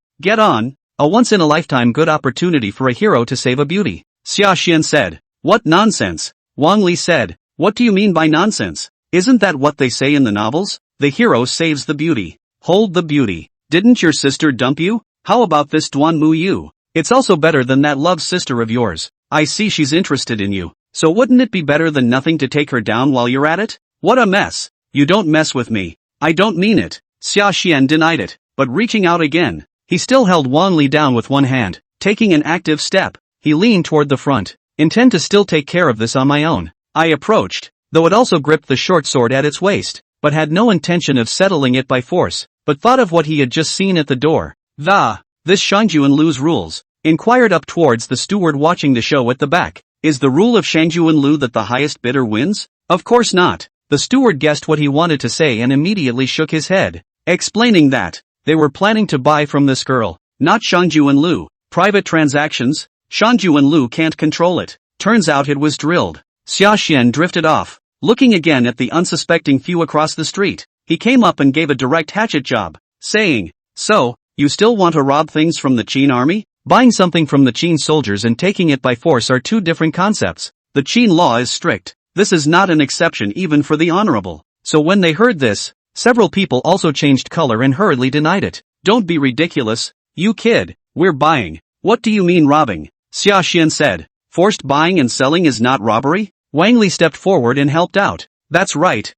a once-in-a-lifetime good opportunity for a hero to save a beauty. Sashan said, What nonsense? Wang Li said, What do you mean by nonsense? Isn't that what they say in the novels? The hero saves the beauty. Hold the beauty. Didn't your sister dump you? How about this Duan Muyu? It's also better than that love sister of yours. I see she's interested in you. So wouldn't it be better than nothing to take her down while you're at it? What a mess. You don't mess with me. I don't mean it. Sashan denied it, but reaching out again, he still held Wang Li down with one hand. Taking an active step, he leaned toward the front. Intend to still take care of this on my own. I approached, though it also gripped the short sword at its waist, but had no intention of settling it by force, but thought of what he had just seen at the door. This Shangjuan Lu's rules. Inquired up towards the steward watching the show at the back. Is the rule of Shangjuan Lu that the highest bidder wins? Of course not. The steward guessed what he wanted to say and immediately shook his head, explaining that they were planning to buy from this girl, not Shangjuan Lu. Private transactions? Shangjuan Lu can't control it. Turns out it was drilled. Sashan drifted off, looking again at the unsuspecting few across the street. He came up and gave a direct hatchet job, saying, So, you still want to rob things from the Qin army? Buying something from the Qin soldiers and taking it by force are two different concepts. The Qin law is strict. This is not an exception even for the honorable. So when they heard this, several people also changed color and hurriedly denied it. Don't be ridiculous, you kid. We're buying. What do you mean robbing? Sashan said. Forced buying and selling is not robbery? Wang Li stepped forward and helped out. That's right.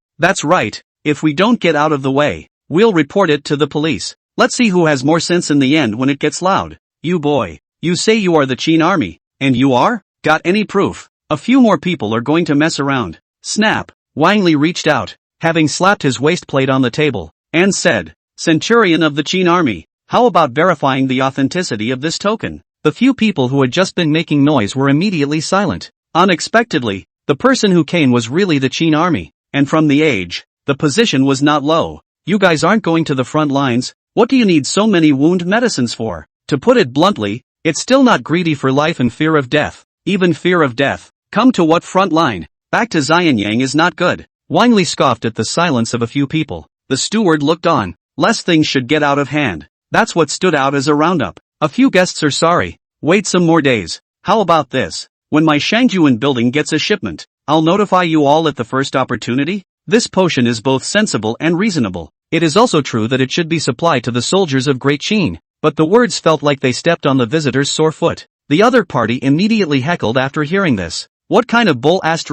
If we don't get out of the way, we'll report it to the police. Let's see who has more sense in the end when it gets loud. You boy, you say you are the Qin army, and you are? Got any proof? A few more people are going to mess around. Snap. Wang Li reached out, having slapped his waistplate on the table, and said, Centurion of the Qin army, how about verifying the authenticity of this token? The few people who had just been making noise were immediately silent. Unexpectedly, the person who came was really the Qin army, and from the age, the position was not low. You guys aren't going to the front lines. What do you need so many wound medicines for? To put it bluntly, it's still not greedy for life and fear of death. Even fear of death. Come to what front line? Back to Xianyang is not good. Wang Li scoffed at the silence of a few people. The steward looked on. Lest things should get out of hand. That's what stood out as a roundup. A few guests are sorry. Wait some more days. How about this? When my Shangjuan building gets a shipment, I'll notify you all at the first opportunity? This potion is both sensible and reasonable. It is also true that it should be supplied to the soldiers of Great Qin, but the words felt like they stepped on the visitor's sore foot. The other party immediately heckled after hearing this. What kind of bull **** is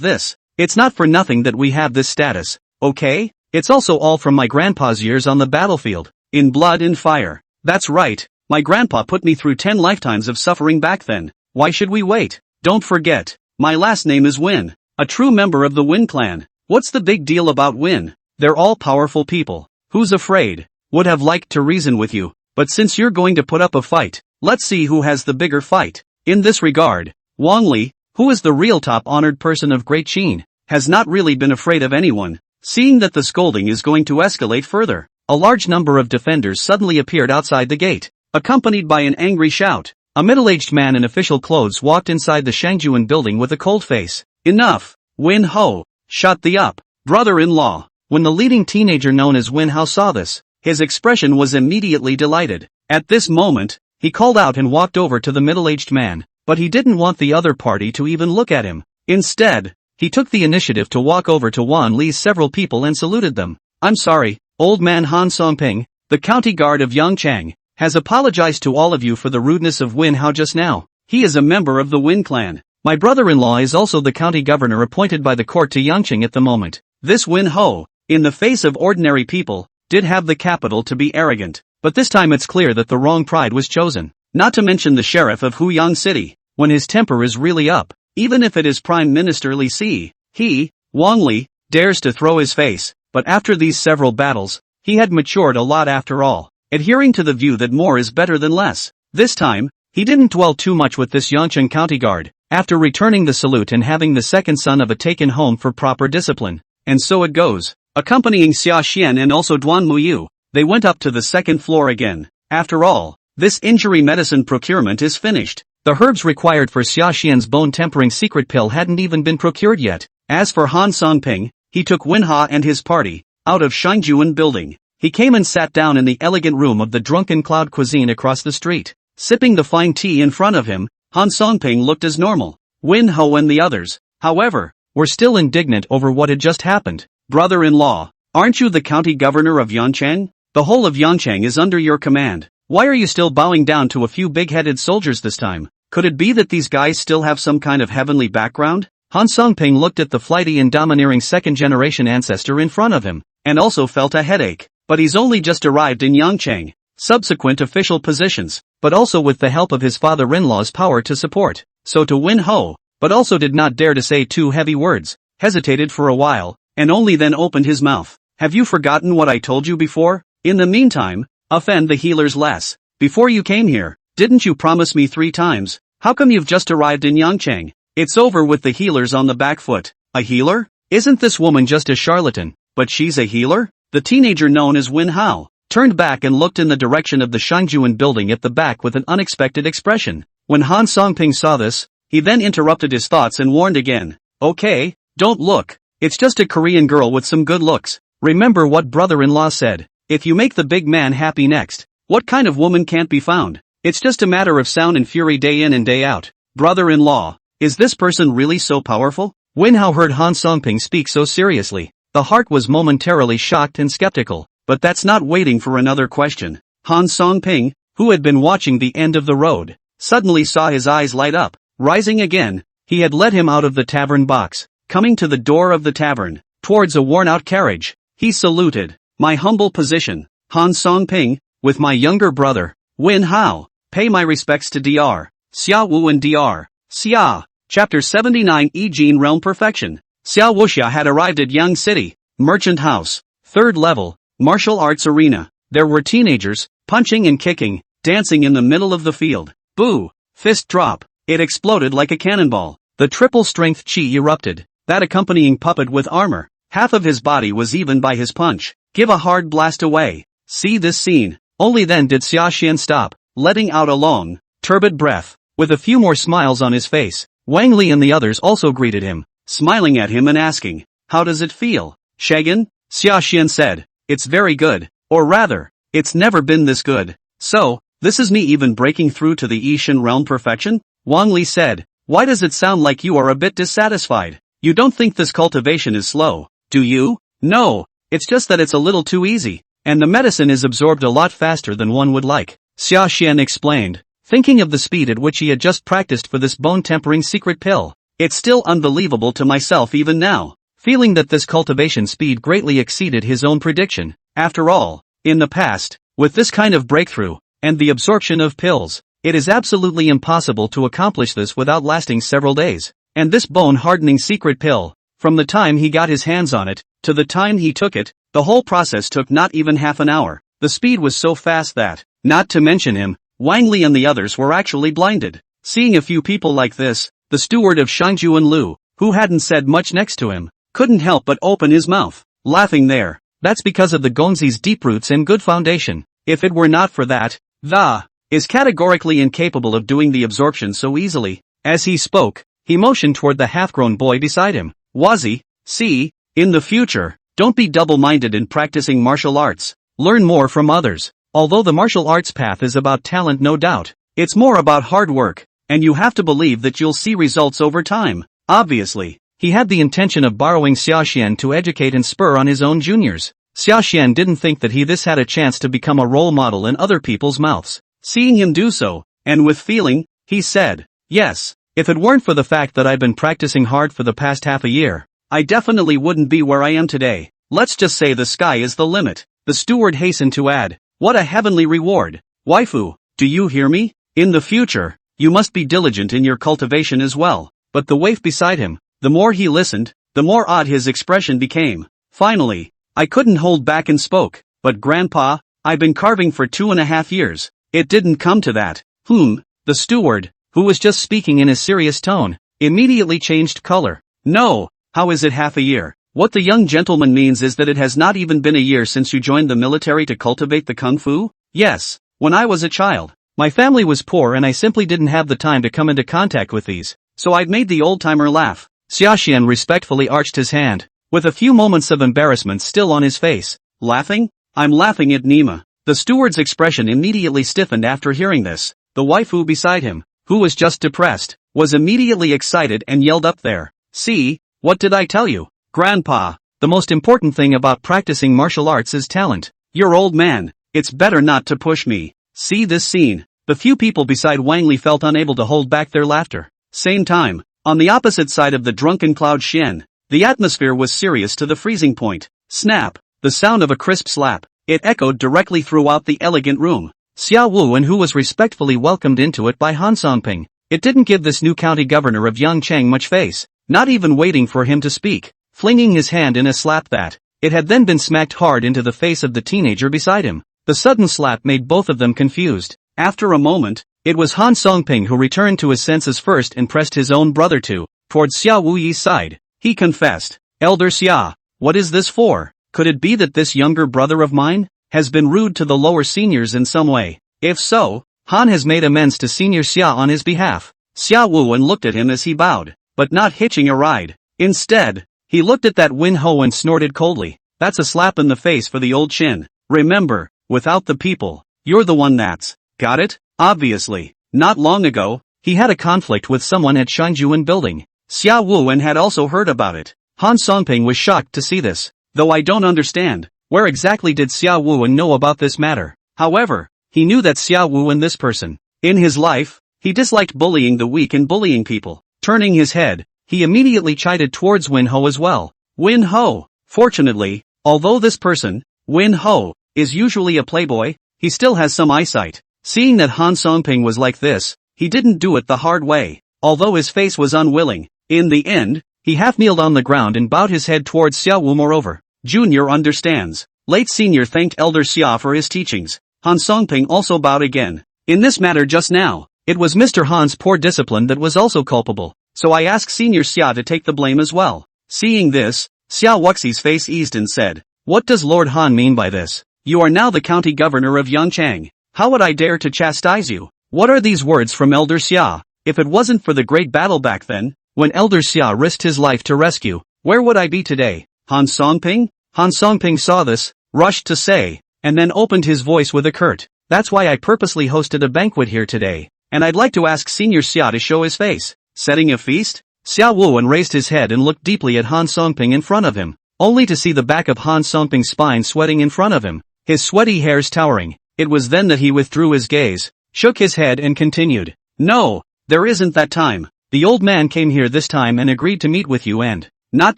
this? It's not for nothing that we have this status, okay? It's also all from my grandpa's years on the battlefield, in blood and fire. That's right, my grandpa put me through 10 lifetimes of suffering back then. Why should we wait? Don't forget, my last name is Win, a true member of the Win clan. What's the big deal about Win? They're all powerful people. Who's afraid? Would have liked to reason with you, but since you're going to put up a fight, let's see who has the bigger fight. In this regard, Wang Li, who is the real top-honored person of Great Qin, has not really been afraid of anyone. Seeing that the scolding is going to escalate further, a large number of defenders suddenly appeared outside the gate, accompanied by an angry shout. A middle-aged man in official clothes walked inside the Shangjuan building with a cold face. Enough! Win Ho! Shut the up! Brother-in-law! When the leading teenager known as Win Hao saw this, his expression was immediately delighted. At this moment, he called out and walked over to the middle-aged man, but he didn't want the other party to even look at him. Instead, he took the initiative to walk over to Wan Li's several people and saluted them. I'm sorry, old man Han Songping, the county guard of Yangchang, has apologized to all of you for the rudeness of Win Hao just now. He is a member of the Win clan. My brother-in-law is also the county governor appointed by the court to Yangcheng at the moment. This Win Ho, in the face of ordinary people, did have the capital to be arrogant, but this time it's clear that the wrong pride was chosen. Not to mention the sheriff of Huyang City, when his temper is really up, even if it is Prime Minister Li Si, he, Wang Li, dares to throw his face, but after these several battles, he had matured a lot after all, adhering to the view that more is better than less. This time, he didn't dwell too much with this Yangcheng county guard, after returning the salute and having the second son of a taken home for proper discipline. And so it goes. Accompanying Xia Xian and also Duan Muyu, they went up to the second floor again. After all, this injury medicine procurement is finished. The herbs required for Xia Xian's bone-tempering secret pill hadn't even been procured yet. As for Han Songping, he took Wen Ha and his party out of Shangjuan building. He came and sat down in the elegant room of the drunken cloud cuisine across the street. Sipping the fine tea in front of him, Han Songping looked as normal. Wen Ho and the others, however, were still indignant over what had just happened. Brother-in-law, aren't you the county governor of Yangcheng? The whole of Yangcheng is under your command. Why are you still bowing down to a few big-headed soldiers this time? Could it be that these guys still have some kind of heavenly background? Han Songping looked at the flighty and domineering second-generation ancestor in front of him, and also felt a headache. But he's only just arrived in Yangcheng. Subsequent official positions, but also with the help of his father-in-law's power to support. So to Wen Ho, but also did not dare to say two heavy words, hesitated for a while, and only then opened his mouth. Have you forgotten what I told you before? In the meantime, offend the healers less. Before you came here, didn't you promise me 3 times? How come you've just arrived in Yangcheng? It's over with the healers on the back foot. A healer? Isn't this woman just a charlatan? But she's a healer? The teenager known as Wen Hao turned back and looked in the direction of the Shangjuan building at the back with an unexpected expression. When Han Songping saw this, he then interrupted his thoughts and warned again. Okay, don't look. It's just a Korean girl with some good looks. Remember what brother-in-law said. If you make the big man happy next, what kind of woman can't be found? It's just a matter of sound and fury day in and day out. Brother-in-law, is this person really so powerful? Wen Hao heard Han Songping speak so seriously. The heart was momentarily shocked and skeptical, but that's not waiting for another question. Han Songping, who had been watching the end of the road, suddenly saw his eyes light up. Rising again, he had led him out of the tavern box. Coming to the door of the tavern, towards a worn-out carriage, he saluted. My humble position, Han Songping, with my younger brother, Wen Hao, pay my respects to Dr. Xia Wu and Dr. Xia. Chapter 79 Yijin Realm Perfection. Xia Wuxia had arrived at Yang City, Merchant House, 3rd level, martial arts arena. There were teenagers, punching and kicking, dancing in the middle of the field. Boo! Fist drop. It exploded like a cannonball. The triple-strength chi erupted. That accompanying puppet with armor, half of his body was even by his punch. Give a hard blast away. See this scene. Only then did Xia Xian stop, letting out a long, turbid breath. With a few more smiles on his face, Wang Li and the others also greeted him, smiling at him and asking, how does it feel? Shagan? Xia Xian said, it's very good, or rather, it's never been this good. So, this is me even breaking through to the Yishan realm perfection? Wang Li said. Why does it sound like you are a bit dissatisfied? You don't think this cultivation is slow, do you? No, it's just that it's a little too easy, and the medicine is absorbed a lot faster than one would like, Sashan explained, thinking of the speed at which he had just practiced for this bone-tempering secret pill. It's still unbelievable to myself even now, feeling that this cultivation speed greatly exceeded his own prediction. After all, in the past, with this kind of breakthrough, and the absorption of pills, it is absolutely impossible to accomplish this without lasting several days. And this bone-hardening secret pill, from the time he got his hands on it, to the time he took it, the whole process took not even half an hour. The speed was so fast that, not to mention him, Wang Li and the others were actually blinded. Seeing a few people like this, the steward of Shangju and Lu, who hadn't said much next to him, couldn't help but open his mouth, laughing there. That's because of the Gonzi's deep roots and good foundation. If it were not for that, the is categorically incapable of doing the absorption so easily. As he spoke, he motioned toward the half-grown boy beside him. Wazi, see, in the future, don't be double-minded in practicing martial arts. Learn more from others. Although the martial arts path is about talent, no doubt, it's more about hard work, and you have to believe that you'll see results over time. Obviously, he had the intention of borrowing Sashan to educate and spur on his own juniors. Sashan didn't think that this had a chance to become a role model in other people's mouths. Seeing him do so, and with feeling, he said, yes, if it weren't for the fact that I've been practicing hard for the past half a year, I definitely wouldn't be where I am today. Let's just say the sky is the limit. The steward hastened to add, what a heavenly reward. Waifu, do you hear me? In the future, you must be diligent in your cultivation as well. But the waif beside him, the more he listened, the more odd his expression became. Finally, I couldn't hold back and spoke, but Grandpa, I've been carving for 2.5 years. It didn't come to that. The steward, who was just speaking in a serious tone, immediately changed color. No, how is it half a year? What the young gentleman means is that it has not even been a year since you joined the military to cultivate the kung fu? Yes, when I was a child. My family was poor and I simply didn't have the time to come into contact with these, so I'd made the old-timer laugh. Sashan respectfully arched his hand, with a few moments of embarrassment still on his face. Laughing? I'm laughing at Nima. The steward's expression immediately stiffened after hearing this. The waifu beside him, who was just depressed, was immediately excited and yelled up there. See, what did I tell you? Grandpa, the most important thing about practicing martial arts is talent. You're old man, it's better not to push me. See this scene. The few people beside Wang Li felt unable to hold back their laughter. Same time, on the opposite side of the drunken cloud Shen, the atmosphere was serious to the freezing point. Snap, the sound of a crisp slap. It echoed directly throughout the elegant room. Xia Wu, and who was respectfully welcomed into it by Han Songping. It didn't give this new county governor of Yangchang much face, not even waiting for him to speak, flinging his hand in a slap that, it had then been smacked hard into the face of the teenager beside him. The sudden slap made both of them confused. After a moment, it was Han Songping who returned to his senses first and pressed his own brother towards Xia Wu Yi's side. He confessed, Elder Xia, what is this for? Could it be that this younger brother of mine has been rude to the lower seniors in some way? If so, Han has made amends to Senior Xia on his behalf. Xia Wu and looked at him as he bowed, but not hitching a ride. Instead, he looked at that Wen Ho and snorted coldly. That's a slap in the face for the old chin. Remember, without the people, you're the one that's got it? Obviously, not long ago, he had a conflict with someone at Shangjuan building. Xia Wu and had also heard about it. Han Songping was shocked to see this. Though I don't understand, where exactly did Xia Wu know about this matter? However, he knew that Xia Wu and this person, in his life, he disliked bullying the weak and bullying people. Turning his head, he immediately chided towards Wen Ho as well. Wen Ho. Fortunately, although this person, Wen Ho, is usually a playboy, he still has some eyesight. Seeing that Han Songping was like this, he didn't do it the hard way. Although his face was unwilling, in the end, he half-kneeled on the ground and bowed his head towards Xia Wu. Moreover, Junior understands. Late Senior thanked Elder Xia for his teachings. Han Songping also bowed again. In this matter just now, it was Mr. Han's poor discipline that was also culpable, so I ask Senior Xia to take the blame as well. Seeing this, Xia Wuxi's face eased and said, what does Lord Han mean by this? You are now the county governor of Yangchang. How would I dare to chastise you? What are these words from Elder Xia? If it wasn't for the great battle back then, when Elder Xia risked his life to rescue, where would I be today? Han Songping? Han Songping saw this, rushed to say, and then opened his voice with a curt, That's why I purposely hosted a banquet here today, and I'd like to ask Senior Xia to show his face. Setting a feast? Xia Wuwen raised his head and looked deeply at Han Songping in front of him, only to see the back of Han Songping's spine sweating in front of him, his sweaty hairs towering. It was then that he withdrew his gaze, shook his head and continued. No, there isn't that time. The old man came here this time and agreed to meet with you and not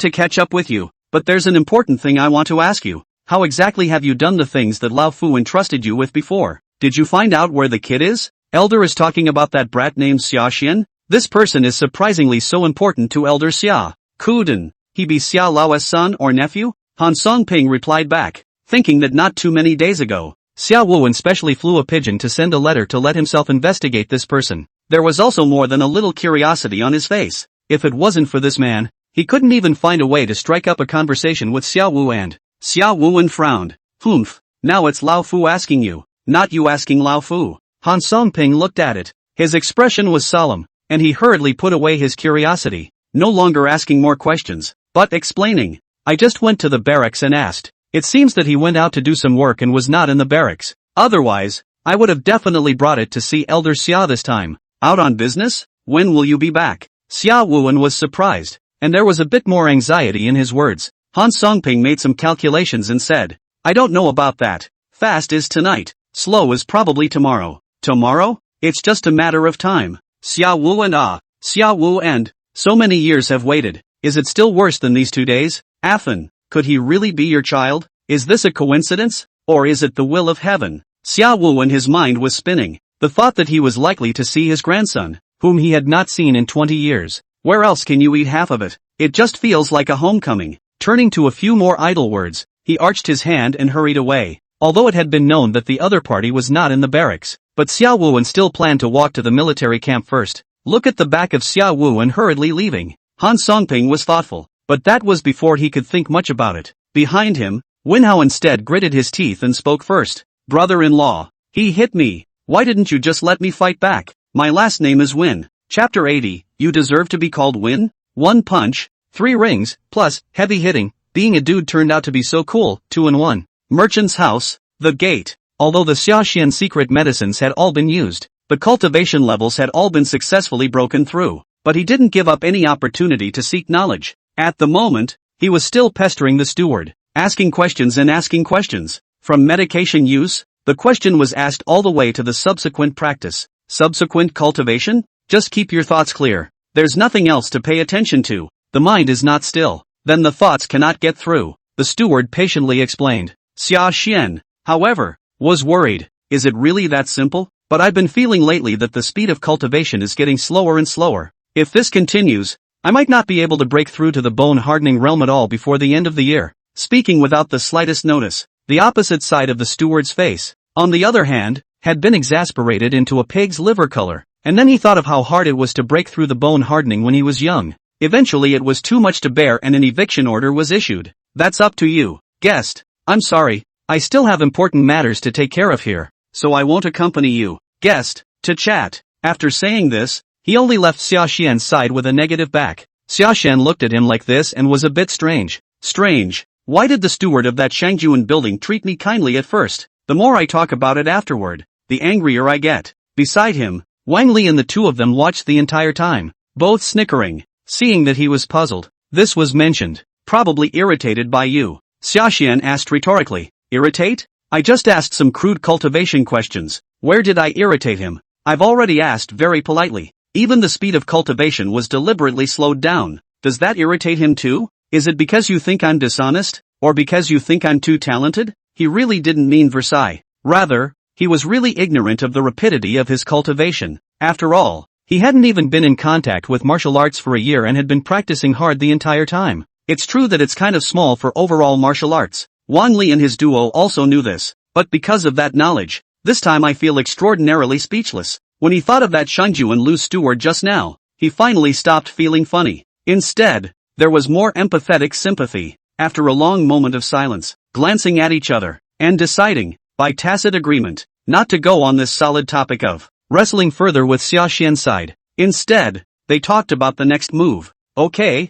to catch up with you, but there's an important thing I want to ask you. How exactly have you done the things that Lao Fu entrusted you with before? Did you find out where the kid is? Elder is talking about that brat named Sashan? This person is surprisingly so important to Elder Xia. Couldn't he be Xia Lao's son or nephew? Han Songping replied back, thinking that not too many days ago, Xia Wuwen specially flew a pigeon to send a letter to let himself investigate this person. There was also more than a little curiosity on his face. If it wasn't for this man, he couldn't even find a way to strike up a conversation with Xia Wu and Xia Wuwen frowned. Humph, now it's Lao Fu asking you, not you asking Lao Fu. Han Songping looked at it. His expression was solemn, and he hurriedly put away his curiosity, no longer asking more questions, but explaining. I just went to the barracks and asked. It seems that he went out to do some work and was not in the barracks. Otherwise, I would have definitely brought it to see Elder Xia this time. Out on business? When will you be back? Xia Wuwen was surprised, and there was a bit more anxiety in his words. Han Songping made some calculations and said, I don't know about that. Fast is tonight. Slow is probably tomorrow. Tomorrow? It's just a matter of time. Xia Wuwen Xia Wu and, so many years have waited. Is it still worse than these 2 days? Afan, could he really be your child? Is this a coincidence? Or is it the will of heaven? Xia Wuwen, his mind was spinning. The thought that he was likely to see his grandson, whom he had not seen in 20 years. Where else can you eat half of it? It just feels like a homecoming. Turning to a few more idle words, he arched his hand and hurried away. Although it had been known that the other party was not in the barracks, but Xia Wuwen still planned to walk to the military camp first. Look at the back of Xia Wuwen hurriedly leaving. Han Songping was thoughtful, but that was before he could think much about it. Behind him, Wenhao instead gritted his teeth and spoke first. Brother-in-law, he hit me. Why didn't you just let me fight back? My last name is Win. Chapter 80, you deserve to be called Win? 1 punch, 3 rings, plus, heavy hitting. Being a dude turned out to be so cool. 2 in 1. Merchant's house, the gate. Although the Xiaoxian secret medicines had all been used, the cultivation levels had all been successfully broken through, but he didn't give up any opportunity to seek knowledge. At the moment, he was still pestering the steward, asking questions and asking questions. From medication use, the question was asked all the way to the subsequent practice. Subsequent cultivation? Just keep your thoughts clear. There's nothing else to pay attention to. The mind is not still. Then the thoughts cannot get through. The steward patiently explained. Xia Xian, however, was worried. Is it really that simple? But I've been feeling lately that the speed of cultivation is getting slower and slower. If this continues, I might not be able to break through to the bone-hardening realm at all before the end of the year. Speaking without the slightest notice, the opposite side of the steward's face, on the other hand, had been exasperated into a pig's liver color, and then he thought of how hard it was to break through the bone hardening when he was young. Eventually it was too much to bear and an eviction order was issued. That's up to you, guest. I'm sorry, I still have important matters to take care of here, so I won't accompany you, guest, to chat. After saying this, he only left Xia Xian's side with a negative back. Xia Xian looked at him like this and was a bit strange. Strange. Why did the steward of that Shangjuan building treat me kindly at first? The more I talk about it afterward, the angrier I get. Beside him, Wang Li and the two of them watched the entire time, both snickering, seeing that he was puzzled. This was mentioned, probably irritated by you. Xia Xian asked rhetorically. Irritate? I just asked some crude cultivation questions. Where did I irritate him? I've already asked very politely. Even the speed of cultivation was deliberately slowed down. Does that irritate him too? Is it because you think I'm dishonest? Or because you think I'm too talented? He really didn't mean Versailles. Rather, he was really ignorant of the rapidity of his cultivation. After all, he hadn't even been in contact with martial arts for a year and had been practicing hard the entire time. It's true that it's kind of small for overall martial arts. Wang Li and his duo also knew this, but because of that knowledge, this time I feel extraordinarily speechless. When he thought of that Shangju and Lu steward just now, he finally stopped feeling funny. Instead, there was more empathetic sympathy. After a long moment of silence, glancing at each other, and deciding, by tacit agreement, not to go on this solid topic of wrestling further with Xia Xian's side. Instead, they talked about the next move. Okay,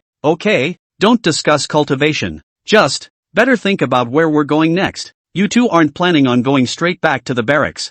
don't discuss cultivation. Just, better think about where we're going next. You two aren't planning on going straight back to the barracks.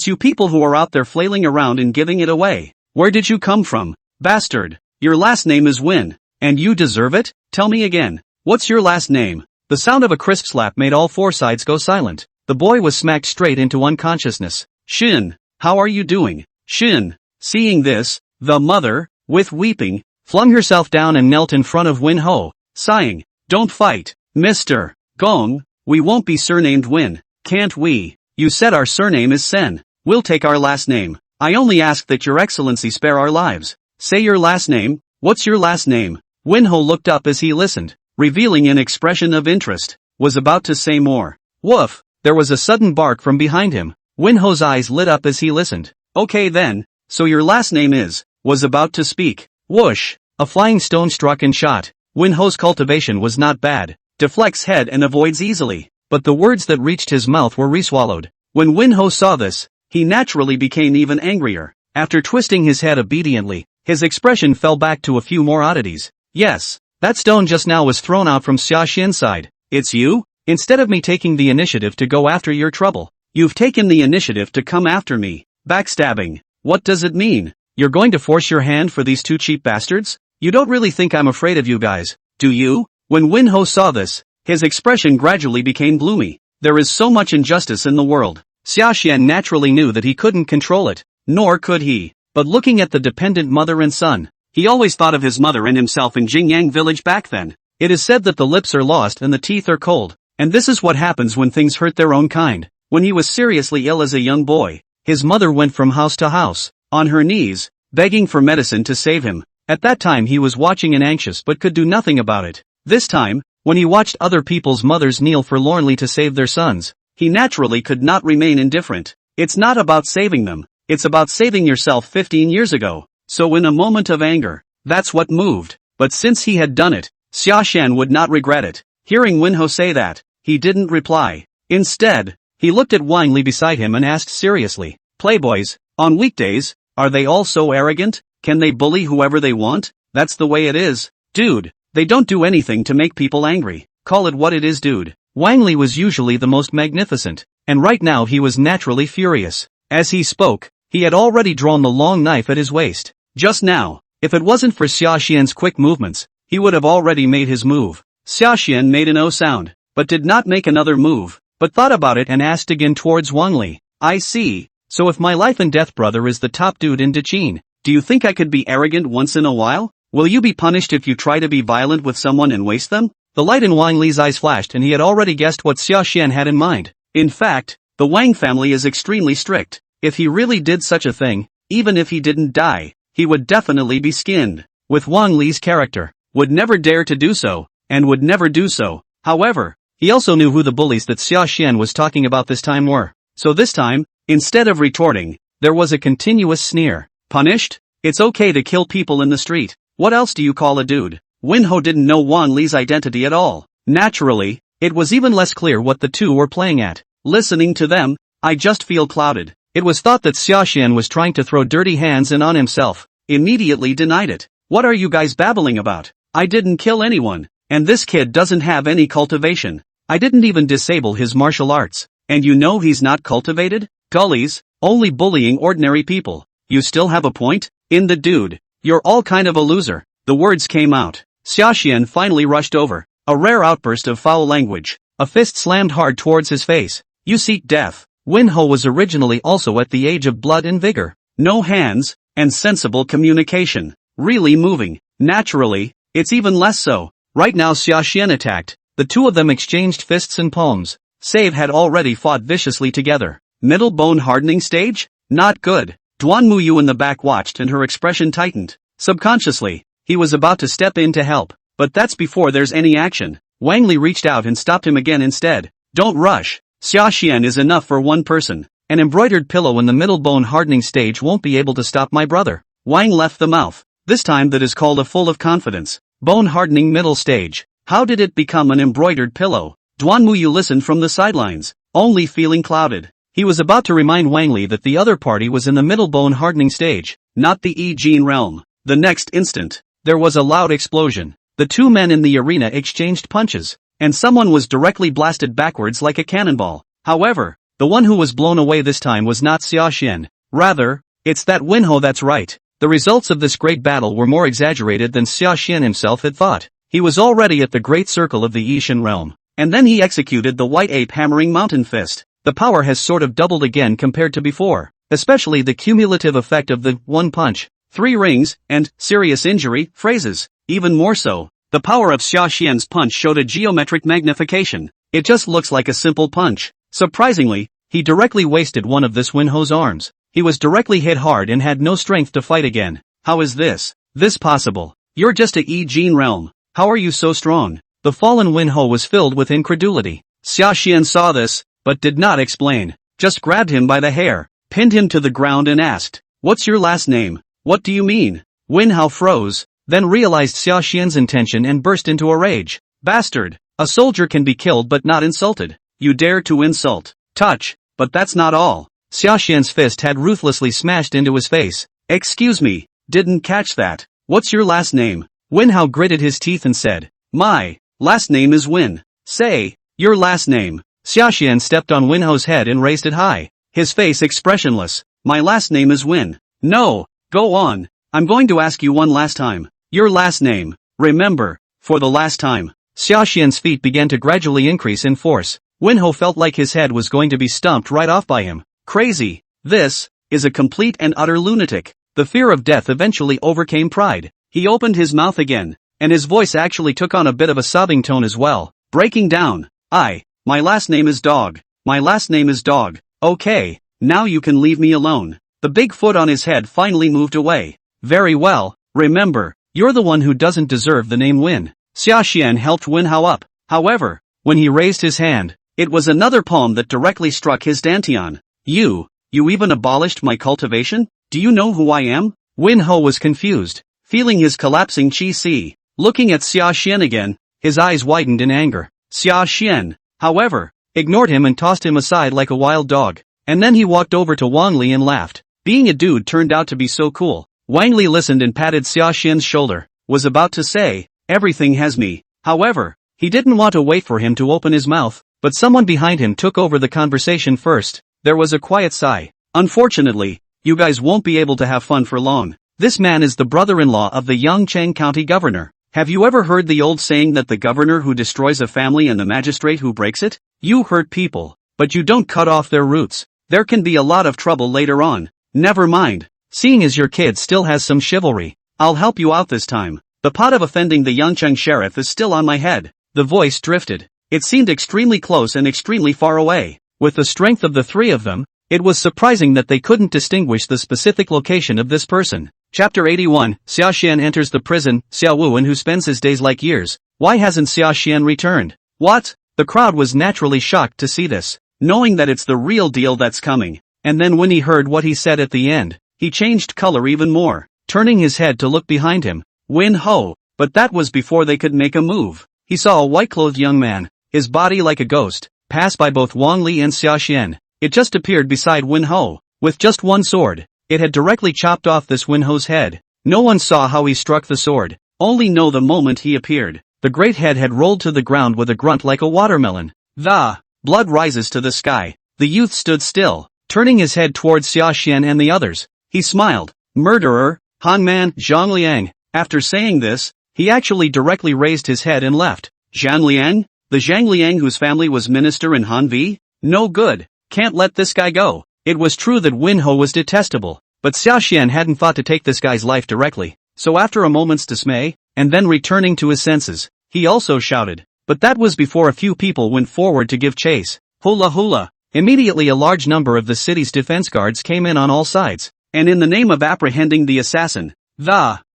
It's you people who are out there flailing around and giving it away. Where did you come from, bastard? Your last name is Win. And you deserve it? Tell me again. What's your last name? The sound of a crisp slap made all four sides go silent. The boy was smacked straight into unconsciousness. Shin, how are you doing? Shin. Seeing this, the mother, with weeping, flung herself down and knelt in front of Win Ho, sighing, "Don't fight, Mr. Gong, we won't be surnamed Win, can't we? You said our surname is Sen. We'll take our last name. I only ask that your excellency spare our lives. Say your last name. What's your last name?" Win Ho looked up as he listened, revealing an expression of interest, was about to say more. Woof! There was a sudden bark from behind him. Win Ho's eyes lit up as he listened. Okay then, so your last name is, was about to speak. Whoosh! A flying stone struck and shot. Win Ho's cultivation was not bad, deflects head and avoids easily, but the words that reached his mouth were reswallowed. When Win Ho saw this, he naturally became even angrier. After twisting his head obediently, his expression fell back to a few more oddities. Yes, that stone just now was thrown out from Sashan's side. It's you? Instead of me taking the initiative to go after your trouble, you've taken the initiative to come after me. Backstabbing. What does it mean? You're going to force your hand for these two cheap bastards? You don't really think I'm afraid of you guys, do you? When Winho saw this, his expression gradually became gloomy. There is so much injustice in the world. Sashan naturally knew that he couldn't control it, nor could he. But looking at the dependent mother and son, he always thought of his mother and himself in Jingyang village back then. It is said that the lips are lost and the teeth are cold, and this is what happens when things hurt their own kind. When he was seriously ill as a young boy, his mother went from house to house, on her knees, begging for medicine to save him. At that time he was watching and anxious but could do nothing about it. This time, when he watched other people's mothers kneel forlornly to save their sons, he naturally could not remain indifferent. It's not about saving them, it's about saving yourself 15 years ago. So in a moment of anger, that's what moved. But since he had done it, Sashan would not regret it. Hearing Winho say that, he didn't reply. Instead, he looked at Wang Li beside him and asked seriously, "Playboys, on weekdays, are they all so arrogant? Can they bully whoever they want? That's the way it is, dude. They don't do anything to make people angry. Call it what it is, dude." Wang Li was usually the most magnificent, and right now he was naturally furious. As he spoke, he had already drawn the long knife at his waist. Just now, if it wasn't for Xiaxian's quick movements, he would have already made his move. Xiaxian made an O sound, but did not make another move, but thought about it and asked again towards Wang Li. "I see. So if my life and death brother is the top dude in Daqin, do you think I could be arrogant once in a while? Will you be punished if you try to be violent with someone and waste them?" The light in Wang Li's eyes flashed and he had already guessed what Xiaxian had in mind. In fact, the Wang family is extremely strict. If he really did such a thing, even if he didn't die, he would definitely be skinned. With Wang Li's character, would never dare to do so, and would never do so. However, he also knew who the bullies that Xiaxian was talking about this time were. So this time, instead of retorting, there was a continuous sneer. "Punished? It's okay to kill people in the street. What else do you call a dude?" Winho didn't know Wang Li's identity at all. Naturally, it was even less clear what the two were playing at. Listening to them, I just feel clouded. It was thought that Xiaxian was trying to throw dirty hands in on himself. Immediately denied it. "What are you guys babbling about? I didn't kill anyone, and this kid doesn't have any cultivation. I didn't even disable his martial arts, and you know he's not cultivated? Gullies, only bullying ordinary people. You still have a point? In the dude. You're all kind of a loser." The words came out. Xiaxian finally rushed over. A rare outburst of foul language. A fist slammed hard towards his face. "You seek death." Winho was originally also at the age of blood and vigor. No hands, and sensible communication. Really moving. Naturally, it's even less so. Right now Xiaxian attacked. The two of them exchanged fists and palms. Save had already fought viciously together. Middle bone hardening stage? Not good. Duan Muyu in the back watched and her expression tightened. Subconsciously, he was about to step in to help, but that's before there's any action. Wang Li reached out and stopped him again instead. "Don't rush. Xiaxian is enough for one person. An embroidered pillow in the middle bone hardening stage won't be able to stop my brother." Wang left the mouth. This time that is called a full of confidence. Bone hardening middle stage. How did it become an embroidered pillow? Duan Muyu listened from the sidelines, only feeling clouded. He was about to remind Wang Li that the other party was in the middle bone hardening stage, not the Yi-Jin realm. The next instant, there was a loud explosion. The two men in the arena exchanged punches, and someone was directly blasted backwards like a cannonball. However, the one who was blown away this time was not Xiaxian. Rather, it's that Winho. That's right. The results of this great battle were more exaggerated than Xiaxian himself had thought. He was already at the great circle of the Yishan realm, and then he executed the white ape hammering mountain fist. The power has sort of doubled again compared to before, especially the cumulative effect of the one punch, 3 rings, and serious injury phrases. Even more so, the power of Xiaxian's punch showed a geometric magnification. It just looks like a simple punch. Surprisingly, he directly wasted one of this Winho's arms. He was directly hit hard and had no strength to fight again. How is this possible? You're just a Yi-Jin realm. How are you so strong? The fallen Winho was filled with incredulity. Xiaxian saw this, but did not explain. Just grabbed him by the hair, pinned him to the ground and asked, "What's your last name? What do you mean?" Winho froze, then realized Xiaxian's intention and burst into a rage. "Bastard! A soldier can be killed but not insulted. You dare to insult, touch, but that's not all." Xiaxian's fist had ruthlessly smashed into his face. "Excuse me, didn't catch that. What's your last name?" Winho gritted his teeth and said, "My last name is Win." "Say, Your last name. Sashan stepped on Winho's head and raised it high, his face expressionless. My last name is Win. No, go on. I'm going to ask you one last time. Your last name. Remember, for the last time. Sashan's feet began to gradually increase in force. Winho felt like his head was going to be stumped right off by him. Crazy. This is a complete and utter lunatic. The fear of death eventually overcame pride. He opened his mouth again, and his voice actually took on a bit of a sobbing tone as well, breaking down. My last name is Dog. My last name is Dog. Okay, now you can leave me alone. The big foot on his head finally moved away. Very well, remember, you're the one who doesn't deserve the name Win. Sashan helped Winho up. However, when he raised his hand, it was another palm that directly struck his dantian. You even abolished my cultivation? Do you know who I am? Winho was confused, feeling his collapsing chi. Looking at Sashan again, his eyes widened in anger. Sashan, however, ignored him and tossed him aside like a wild dog. And then he walked over to Wang Li and laughed. Being a dude turned out to be so cool. Wang Li listened and patted Sashan's shoulder, was about to say, everything has me. However, he didn't want to wait for him to open his mouth, but someone behind him took over the conversation first. There was a quiet sigh. Unfortunately, you guys won't be able to have fun for long. This man is the brother-in-law of the Yangcheng County governor. Have you ever heard the old saying that the governor who destroys a family and the magistrate who breaks it? You hurt people, but you don't cut off their roots. There can be a lot of trouble later on. Never mind. Seeing as your kid still has some chivalry, I'll help you out this time. The pot of offending the Yangcheng sheriff is still on my head. The voice drifted. It seemed extremely close and extremely far away. With the strength of the three of them, it was surprising that they couldn't distinguish the specific location of this person. Chapter 81, Sashan enters the prison. Xiao Wuan, who spends his days like years. Why hasn't Sashan returned? What? The crowd was naturally shocked to see this, knowing that it's the real deal that's coming. And then when he heard what he said at the end, he changed color even more, turning his head to look behind him. Winho. But that was before they could make a move. He saw a white-clothed young man, his body like a ghost, pass by both Wang Li and Sashan. It just appeared beside Winho, with just one sword. It had directly chopped off this Winho's head. No one saw how he struck the sword, only know the moment he appeared. The great head had rolled to the ground with a grunt like a watermelon. The blood rises to the sky. The youth stood still, turning his head towards Sashan and the others. He smiled. Murderer, Hanman, Zhangliang. After saying this, he actually directly raised his head and left. Zhangliang? The Zhangliang whose family was minister in Hanvi? No good. Can't let this guy go. It was true that Winho was detestable, but Sashan hadn't thought to take this guy's life directly. So after a moment's dismay, and then returning to his senses, he also shouted. But that was before a few people went forward to give chase. Hula hula. Immediately a large number of the city's defense guards came in on all sides, and in the name of apprehending the assassin,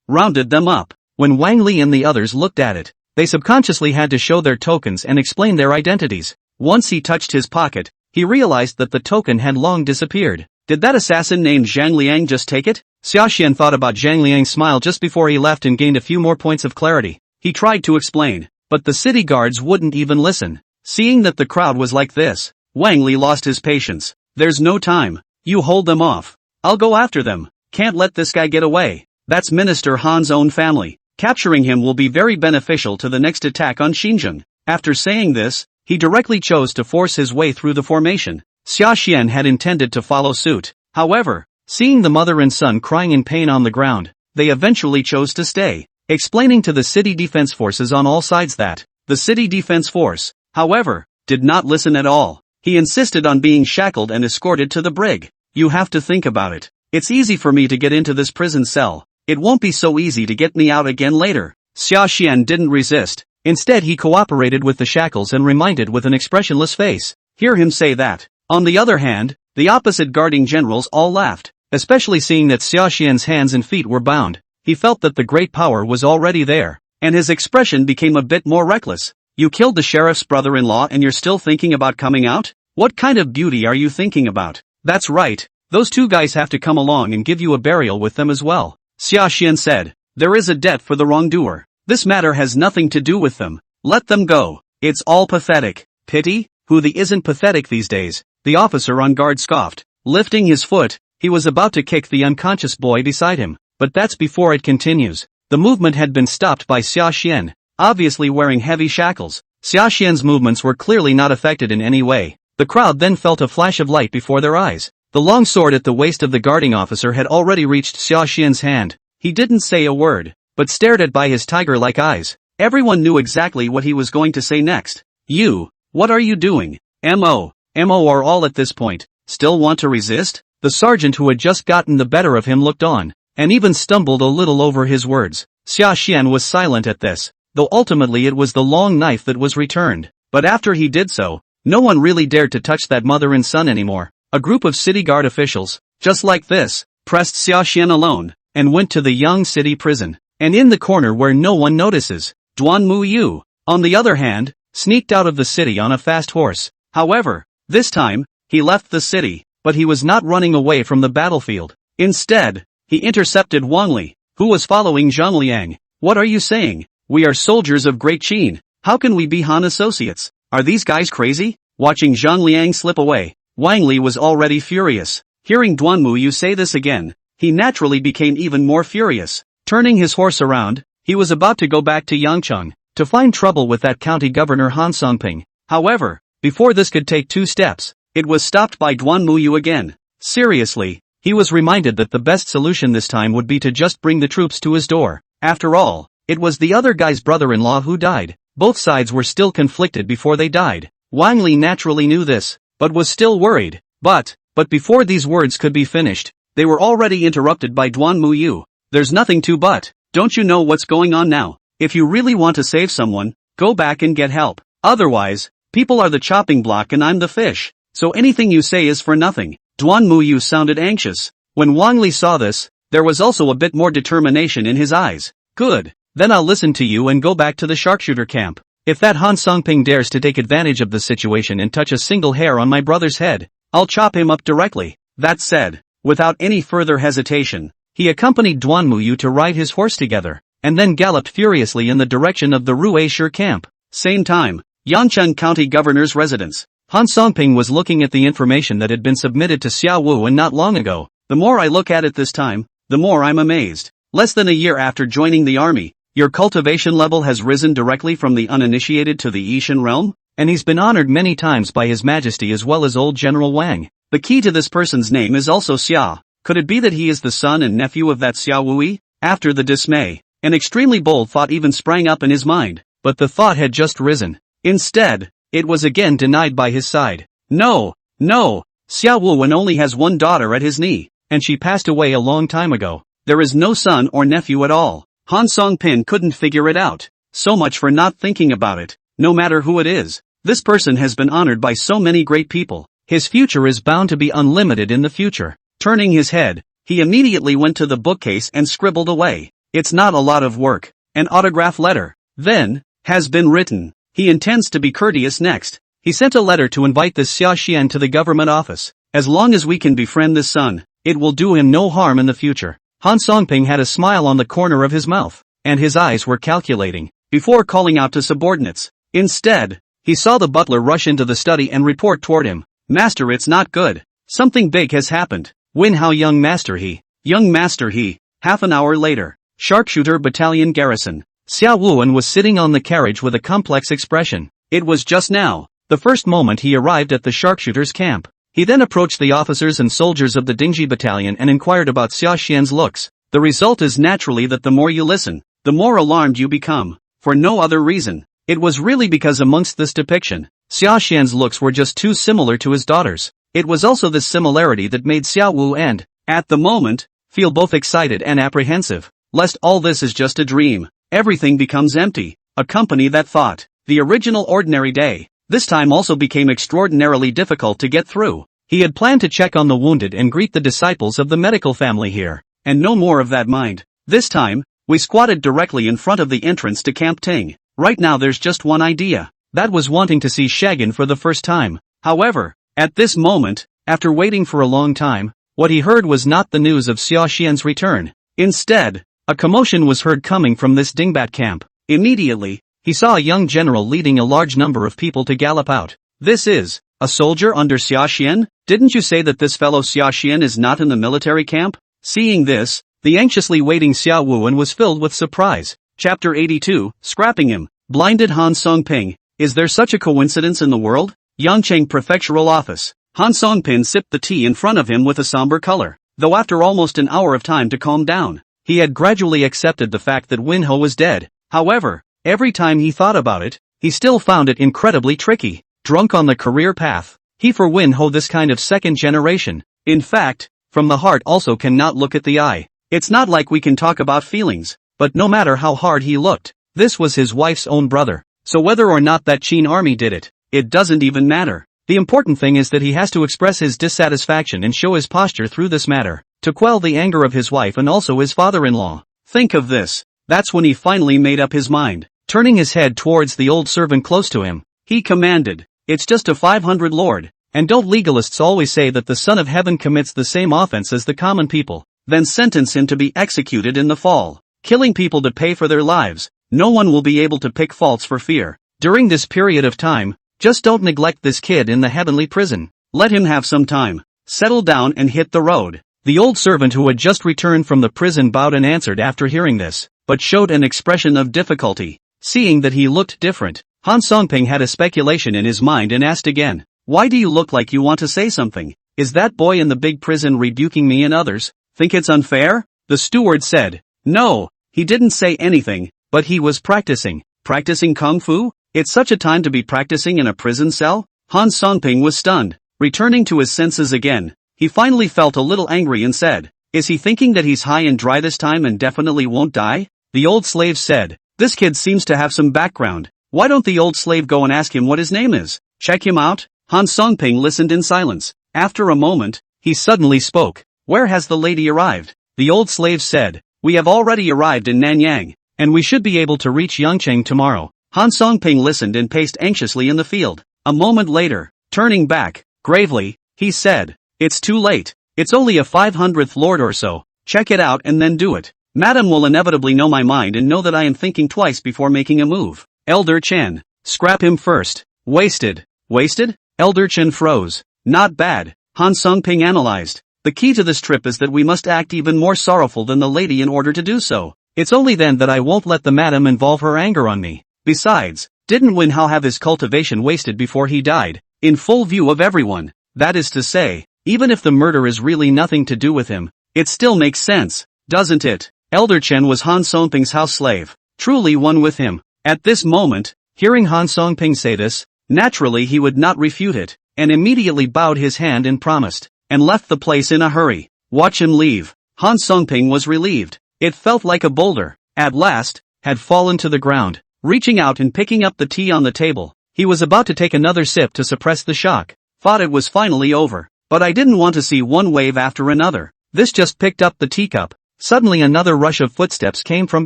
rounded them up. When Wang Li and the others looked at it, they subconsciously had to show their tokens and explain their identities. Once he touched his pocket, he realized that the token had long disappeared. Did that assassin named Zhang Liang just take it? Sashan thought about Zhang Liang's smile just before he left and gained a few more points of clarity. He tried to explain, but the city guards wouldn't even listen. Seeing that the crowd was like this, Wang Li lost his patience. There's no time. You hold them off. I'll go after them. Can't let this guy get away. That's Minister Han's own family. Capturing him will be very beneficial to the next attack on Xinjiang. After saying this, he directly chose to force his way through the formation. Sashan had intended to follow suit. However, seeing the mother and son crying in pain on the ground, they eventually chose to stay, explaining to the city defense forces on all sides that the city defense force, however, did not listen at all. He insisted on being shackled and escorted to the brig. You have to think about it. It's easy for me to get into this prison cell. It won't be so easy to get me out again later. Sashan didn't resist. Instead he cooperated with the shackles and reminded with an expressionless face. Hear him say that. On the other hand, the opposite guarding generals all laughed, especially seeing that Sashan's hands and feet were bound. He felt that the great power was already there, and his expression became a bit more reckless. You killed the sheriff's brother-in-law and you're still thinking about coming out? What kind of beauty are you thinking about? That's right, those two guys have to come along and give you a burial with them as well. Sashan said, there is a debt for the wrongdoer. This matter has nothing to do with them. Let them go. It's all pathetic. Pity? Who the isn't pathetic these days? The officer on guard scoffed. Lifting his foot, he was about to kick the unconscious boy beside him, but that's before it continues. The movement had been stopped by Sashan, obviously wearing heavy shackles. Xia Xian's movements were clearly not affected in any way. The crowd then felt a flash of light before their eyes. The long sword at the waist of the guarding officer had already reached Xia Xian's hand. He didn't say a word, but stared at by his tiger-like eyes. Everyone knew exactly what he was going to say next. You, what are you doing? M.O. are all at this point. Still want to resist? The sergeant who had just gotten the better of him looked on, and even stumbled a little over his words. Xia Xian was silent at this, though ultimately it was the long knife that was returned. But after he did so, no one really dared to touch that mother and son anymore. A group of city guard officials, just like this, pressed Xia Xian alone, and went to the Yang City prison. And in the corner where no one notices, Duan Muyu, on the other hand, sneaked out of the city on a fast horse. However, this time, he left the city, but he was not running away from the battlefield. Instead, he intercepted Wang Li, who was following Zhang Liang. What are you saying? We are soldiers of Great Qin. How can we be Han associates? Are these guys crazy? Watching Zhang Liang slip away, Wang Li was already furious. Hearing Duan Muyu say this again, he naturally became even more furious. Turning his horse around, he was about to go back to Yangcheng, to find trouble with that county governor Han Songping. However, before this could take 2 steps, it was stopped by Duan Muyu again. Seriously, he was reminded that the best solution this time would be to just bring the troops to his door. After all, it was the other guy's brother-in-law who died. Both sides were still conflicted before they died. Wang Li naturally knew this, but was still worried. But before these words could be finished, they were already interrupted by Duan Muyu. There's nothing to but. Don't you know what's going on now? If you really want to save someone, go back and get help. Otherwise, people are the chopping block and I'm the fish. So anything you say is for nothing. Duan Muyu sounded anxious. When Wang Li saw this, there was also a bit more determination in his eyes. Good. Then I'll listen to you and go back to the sharpshooter camp. If that Han Songping dares to take advantage of the situation and touch a single hair on my brother's head, I'll chop him up directly. That said, without any further hesitation, he accompanied Duan Muyu to ride his horse together, and then galloped furiously in the direction of the Ruishir camp. Same time, Yangcheng County Governor's residence. Han Songping was looking at the information that had been submitted to Xiao Wu and not long ago. The more I look at it this time, the more I'm amazed. Less than a year after joining the army, your cultivation level has risen directly from the uninitiated to the Yishan realm, and he's been honored many times by His Majesty as well as old General Wang. The key to this person's name is also Xia. Could it be that he is the son and nephew of that Xiao Wui? After the dismay, an extremely bold thought even sprang up in his mind, but the thought had just risen. Instead, it was again denied by his side. No, Xiao Wu only has one daughter at his knee, and she passed away a long time ago. There is no son or nephew at all. Han Songping couldn't figure it out. So much for not thinking about it. No matter who it is, this person has been honored by so many great people. His future is bound to be unlimited in the future. Turning his head, he immediately went to the bookcase and scribbled away. It's not a lot of work. An autograph letter. Then, has been written. He intends to be courteous next. He sent a letter to invite this Xia Xian to the government office. As long as we can befriend this son, it will do him no harm in the future. Han Songping had a smile on the corner of his mouth, and his eyes were calculating, before calling out to subordinates. Instead, he saw the butler rush into the study and report toward him. Master, it's not good. Something big has happened. Win how young master he. Young master he. Half an hour later, sharpshooter battalion garrison. Xiao Wuan was sitting on the carriage with a complex expression. It was just now, the first moment he arrived at the sharpshooters camp. He then approached the officers and soldiers of the Dingji battalion and inquired about Xia Xian's looks. The result is naturally that the more you listen, the more alarmed you become. For no other reason. It was really because amongst this depiction, Xia Xian's looks were just too similar to his daughter's. It was also this similarity that made Xiao Wu and, at the moment, feel both excited and apprehensive. Lest all this is just a dream. Everything becomes empty. A company that thought, the original ordinary day, this time also became extraordinarily difficult to get through. He had planned to check on the wounded and greet the disciples of the medical family here. And no more of that mind. This time, we squatted directly in front of the entrance to Camp Ting. Right now there's just one idea. That was wanting to see Shagan for the first time. However, at this moment, after waiting for a long time, what he heard was not the news of Xia Xian's return. Instead, a commotion was heard coming from this dingbat camp. Immediately, he saw a young general leading a large number of people to gallop out. This is a soldier under Xia Xian? Didn't you say that this fellow Xia Xian is not in the military camp? Seeing this, the anxiously waiting Xiao Wuan was filled with surprise. Chapter 82, Scrapping Him. Blinded Han Songping. Is there such a coincidence in the world? Yangcheng Prefectural Office. Han Songpin sipped the tea in front of him with a somber color, though after almost an hour of time to calm down. He had gradually accepted the fact that Winho was dead. However, every time he thought about it, he still found it incredibly tricky. Drunk on the career path, he for Winho this kind of second generation. In fact, from the heart also cannot look at the eye. It's not like we can talk about feelings, but no matter how hard he looked, this was his wife's own brother. So whether or not that Qin army did it, it doesn't even matter. The important thing is that he has to express his dissatisfaction and show his posture through this matter, to quell the anger of his wife and also his father-in-law. Think of this. That's when he finally made up his mind. Turning his head towards the old servant close to him, he commanded, "It's just a 500 lord, and don't legalists always say that the Son of Heaven commits the same offense as the common people? Then sentence him to be executed in the fall. Killing people to pay for their lives. No one will be able to pick faults for fear. During this period of time, just don't neglect this kid in the heavenly prison. Let him have some time. Settle down and hit the road." The old servant who had just returned from the prison bowed and answered after hearing this, but showed an expression of difficulty. Seeing that he looked different, Han Songping had a speculation in his mind and asked again, "Why do you look like you want to say something? Is that boy in the big prison rebuking me and others? Think it's unfair?" The steward said, "No, he didn't say anything, but he was practicing. Practicing kung fu? It's such a time to be practicing in a prison cell?" Han Songping was stunned. Returning to his senses again, he finally felt a little angry and said, "Is he thinking that he's high and dry this time and definitely won't die?" The old slave said, "This kid seems to have some background. Why don't the old slave go and ask him what his name is? Check him out?" Han Songping listened in silence. After a moment, he suddenly spoke. "Where has the lady arrived?" The old slave said, "We have already arrived in Nanyang, and we should be able to reach Yangcheng tomorrow." Han Songping listened and paced anxiously in the field. A moment later, turning back, gravely, he said, "It's too late. It's only a 500th lord or so. Check it out and then do it. Madam will inevitably know my mind and know that I am thinking twice before making a move." Elder Chen. Scrap him first. Wasted. Wasted? Elder Chen froze. Not bad, Han Songping analyzed. The key to this trip is that we must act even more sorrowful than the lady in order to do so. It's only then that I won't let the madam involve her anger on me. Besides, didn't Wen Hao have his cultivation wasted before he died, in full view of everyone? That is to say, even if the murder is really nothing to do with him, it still makes sense, doesn't it? Elder Chen was Han Songping's house slave, truly one with him. At this moment, hearing Han Songping say this, naturally he would not refute it, and immediately bowed his hand and promised, and left the place in a hurry. Watch him leave. Han Songping was relieved. It felt like a boulder, at last, had fallen to the ground. Reaching out and picking up the tea on the table, he was about to take another sip to suppress the shock. Thought it was finally over, but I didn't want to see one wave after another. This just picked up the teacup. Suddenly another rush of footsteps came from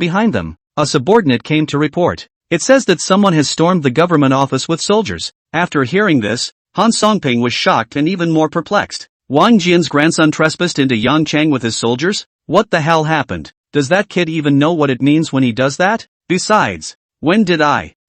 behind them. A subordinate came to report. "It says that someone has stormed the government office with soldiers." After hearing this, Han Songping was shocked and even more perplexed. Wang Jian's grandson trespassed into Yangcheng with his soldiers? What the hell happened? Does that kid even know what it means when he does that? Besides, when did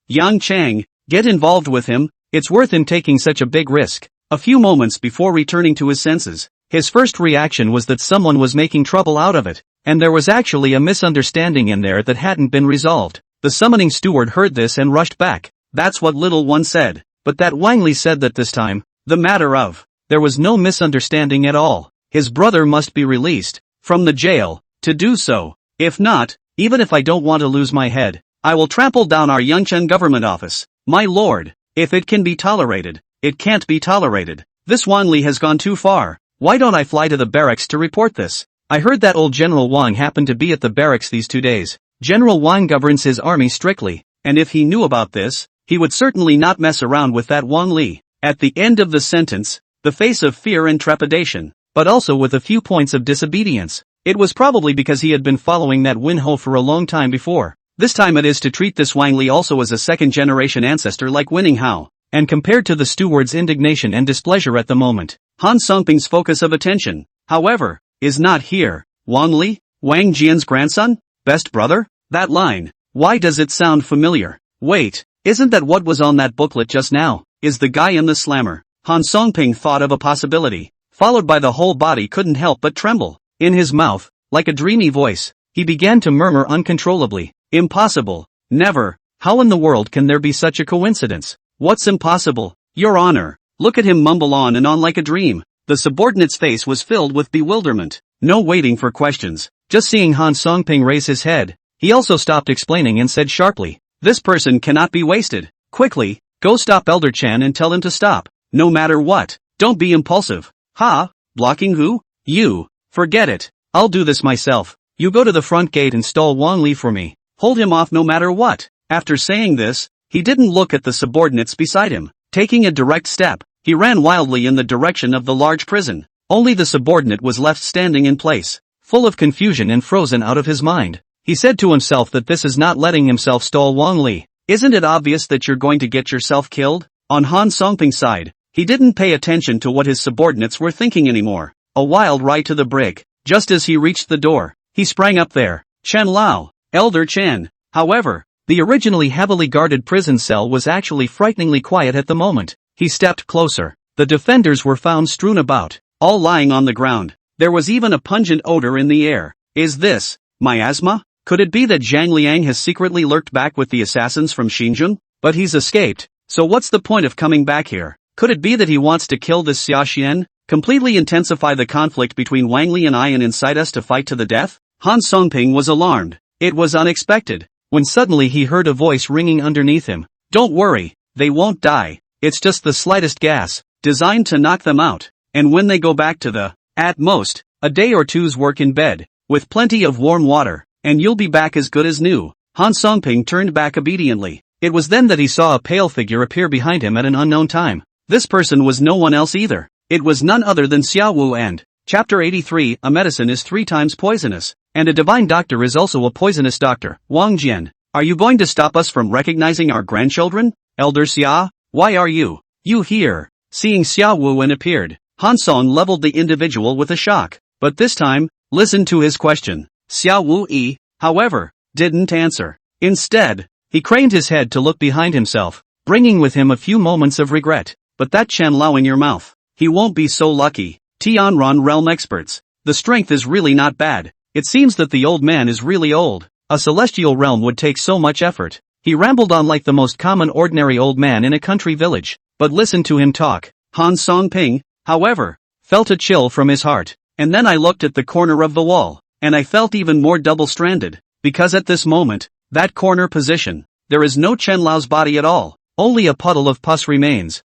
Yangcheng, get involved with him? It's worth him taking such a big risk. A few moments before returning to his senses, his first reaction was that someone was making trouble out of it, and there was actually a misunderstanding in there that hadn't been resolved. The summoning steward heard this and rushed back. That's what little one said, but that Wang Li said that this time, there was no misunderstanding at all. His brother must be released from the jail. To do so, if not, even if I don't want to lose my head, I will trample down our Yangcheng government office. My lord, if it can be tolerated, it can't be tolerated. This Wang Li has gone too far. Why don't I fly to the barracks to report this? I heard that old General Wang happened to be at the barracks these 2 days. General Wang governs his army strictly, and if he knew about this, he would certainly not mess around with that Wang Li. At the end of the sentence, the face of fear and trepidation, but also with a few points of disobedience. It was probably because he had been following that Wen Ho for a long time before. This time it is to treat this Wang Li also as a second-generation ancestor like Wen Hao. And compared to the steward's indignation and displeasure at the moment, Han Songping's focus of attention, however, is not here. Wang Li? Wang Jian's grandson? Best brother? That line. Why does it sound familiar? Wait, isn't that what was on that booklet just now? Is the guy in the slammer? Han Songping thought of a possibility, followed by the whole body couldn't help but tremble. In his mouth, like a dreamy voice, he began to murmur uncontrollably. Impossible. Never. How in the world can there be such a coincidence? What's impossible? Your Honor. Look at him mumble on and on like a dream. The subordinate's face was filled with bewilderment. No waiting for questions. Just seeing Han Songping raise his head. He also stopped explaining and said sharply, "This person cannot be wasted. Quickly, go stop Elder Chan and tell him to stop. No matter what. Don't be impulsive." "Ha? Blocking who? You. Forget it. I'll do this myself. You go to the front gate and stall Wang Li for me. Hold him off no matter what." After saying this, he didn't look at the subordinates beside him. Taking a direct step, he ran wildly in the direction of the large prison. Only the subordinate was left standing in place, full of confusion and frozen out of his mind. He said to himself that this is not letting himself stall Wang Li. Isn't it obvious that you're going to get yourself killed? On Han Songping's side, he didn't pay attention to what his subordinates were thinking anymore. A wild ride to the brig. Just as he reached the door, he sprang up there. "Chen Lao, Elder Chen." However, the originally heavily guarded prison cell was actually frighteningly quiet at the moment. He stepped closer. The defenders were found strewn about, all lying on the ground. There was even a pungent odor in the air. Is this miasma? Could it be that Zhang Liang has secretly lurked back with the assassins from Xinjiang? But he's escaped, so what's the point of coming back here? Could it be that he wants to kill this Sashan? Completely intensify the conflict between Wang Li and I and incite us to fight to the death? Han Songping was alarmed. It was unexpected. When suddenly he heard a voice ringing underneath him. "Don't worry, they won't die. It's just the slightest gas, designed to knock them out. And when they go back to at most, a day or two's work in bed, with plenty of warm water, and you'll be back as good as new." Han Songping turned back obediently. It was then that he saw a pale figure appear behind him at an unknown time. This person was no one else either. It was none other than Xiao Wu and Chapter 83, a medicine is 3 times poisonous, and a divine doctor is also a poisonous doctor. Wang Jian, are you going to stop us from recognizing our grandchildren? Elder Xia, why are you here? Seeing Xiao Wu and appeared, Han Song leveled the individual with a shock, but this time, listened to his question. Xiao Wu, however, didn't answer. Instead, he craned his head to look behind himself, bringing with him a few moments of regret. But that Chen Lao in your mouth, he won't be so lucky. Tianran realm experts. The strength is really not bad. It seems that the old man is really old. A celestial realm would take so much effort. He rambled on like the most common ordinary old man in a country village. But listen to him talk. Han Songping, however, felt a chill from his heart. And then I looked at the corner of the wall, and I felt even more double-stranded. Because at this moment, that corner position, there is no Chen Lao's body at all. Only a puddle of pus remains.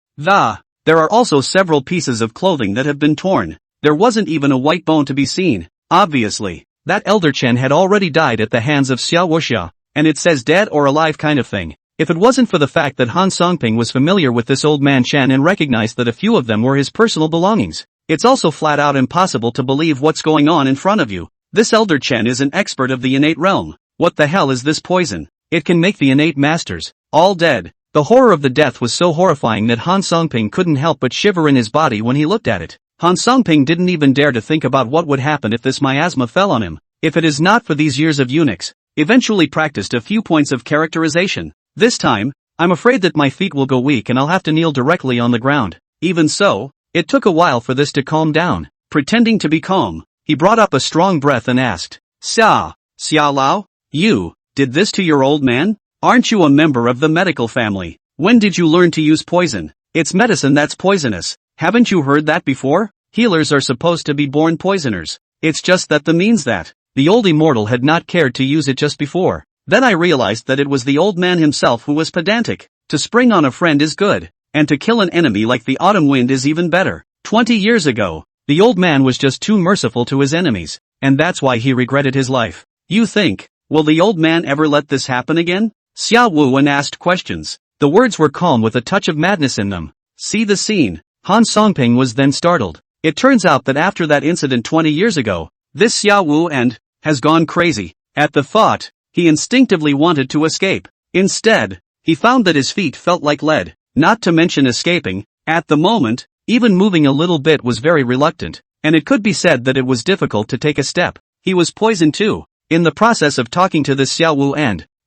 There are also several pieces of clothing that have been torn. There wasn't even a white bone to be seen. Obviously, that Elder Chen had already died at the hands of Xiao Wuxia, and it says dead or alive kind of thing. If it wasn't for the fact that Han Songping was familiar with this old man Chen and recognized that a few of them were his personal belongings, it's also flat out impossible to believe what's going on in front of you. This Elder Chen is an expert of the innate realm. What the hell is this poison? It can make the innate masters all dead. The horror of the death was so horrifying that Han Songping couldn't help but shiver in his body when he looked at it. Han Songping didn't even dare to think about what would happen if this miasma fell on him. If it is not for these years of eunuchs, eventually practiced a few points of characterization. This time, I'm afraid that my feet will go weak and I'll have to kneel directly on the ground. Even so, it took a while for this to calm down. Pretending to be calm, he brought up a strong breath and asked, Xia Lao, you did this to your old man? Aren't you a member of the medical family? When did you learn to use poison? It's medicine that's poisonous. Haven't you heard that before? Healers are supposed to be born poisoners. It's just that means that the old immortal had not cared to use it just before. Then I realized that it was the old man himself who was pedantic. To spring on a friend is good, and to kill an enemy like the autumn wind is even better. 20 years ago, the old man was just too merciful to his enemies, and that's why he regretted his life. You think, will the old man ever let this happen again? Xiao Wu asked questions. The words were calm with a touch of madness in them. See the scene. Han Songping was then startled. It turns out that after that incident 20 years ago, this Xiao Wu has gone crazy. At the thought, he instinctively wanted to escape. Instead, he found that his feet felt like lead, not to mention escaping. At the moment, even moving a little bit was very reluctant, and it could be said that it was difficult to take a step. He was poisoned too. In the process of talking to this Xiao Wu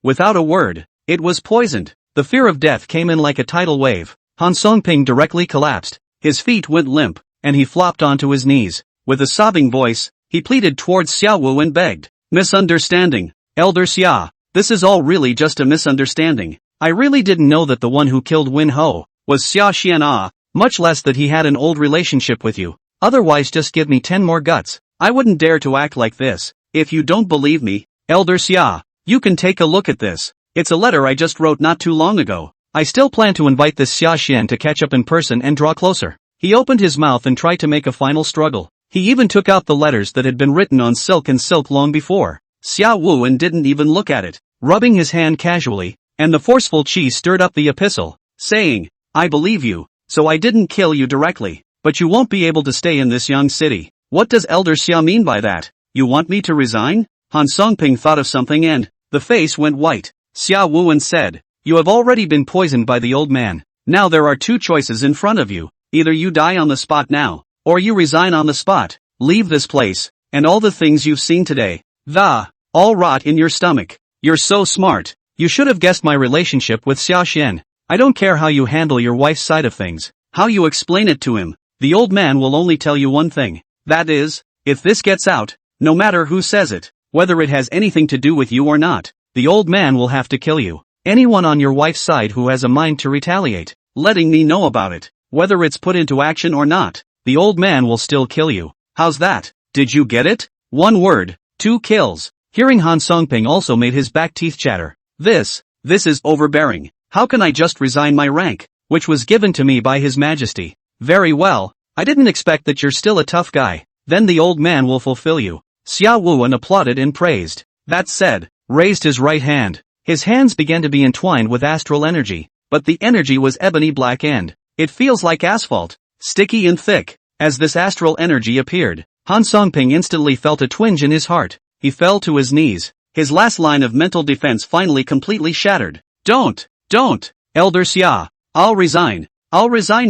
without a word, it was poisoned. The fear of death came in like a tidal wave. Han Songping directly collapsed. His feet went limp, and he flopped onto his knees. With a sobbing voice, he pleaded towards Xiao Wu and begged, Misunderstanding. Elder Xia, this is all really just a misunderstanding. I really didn't know that the one who killed Wen Ho was Sashan, much less that he had an old relationship with you. Otherwise just give me 10 more guts. I wouldn't dare to act like this. If you don't believe me, Elder Xia, you can take a look at this. It's a letter I just wrote not too long ago. I still plan to invite this Sashan to catch up in person and draw closer. He opened his mouth and tried to make a final struggle. He even took out the letters that had been written on silk and silk long before. Xia Wuan didn't even look at it, rubbing his hand casually, and the forceful chi stirred up the epistle, saying, I believe you, so I didn't kill you directly, but you won't be able to stay in this young city. What does Elder Xia mean by that? You want me to resign? Han Songping thought of something and, the face went white. Xia Wuan said, you have already been poisoned by the old man. Now there are two choices in front of you. Either you die on the spot now, or you resign on the spot, leave this place, and all the things you've seen today, all rot in your stomach. You're so smart. You should have guessed my relationship with Sashan. I don't care how you handle your wife's side of things, how you explain it to him. The old man will only tell you one thing. That is, if this gets out, no matter who says it, whether it has anything to do with you or not, the old man will have to kill you. Anyone on your wife's side who has a mind to retaliate, letting me know about it, whether it's put into action or not, the old man will still kill you. How's that? Did you get it? One word, 2 kills. Hearing Han Songping also made his back teeth chatter. This is overbearing. How can I just resign my rank, which was given to me by His Majesty? Very well, I didn't expect that you're still a tough guy. Then the old man will fulfill you. Xia Wuan applauded and praised. That said, raised his right hand. His hands began to be entwined with astral energy, but the energy was ebony black and it feels like asphalt, sticky and thick. As this astral energy appeared, Han Songping instantly felt a twinge in his heart. He fell to his knees. His last line of mental defense finally completely shattered. Don't, Elder Xia. I'll resign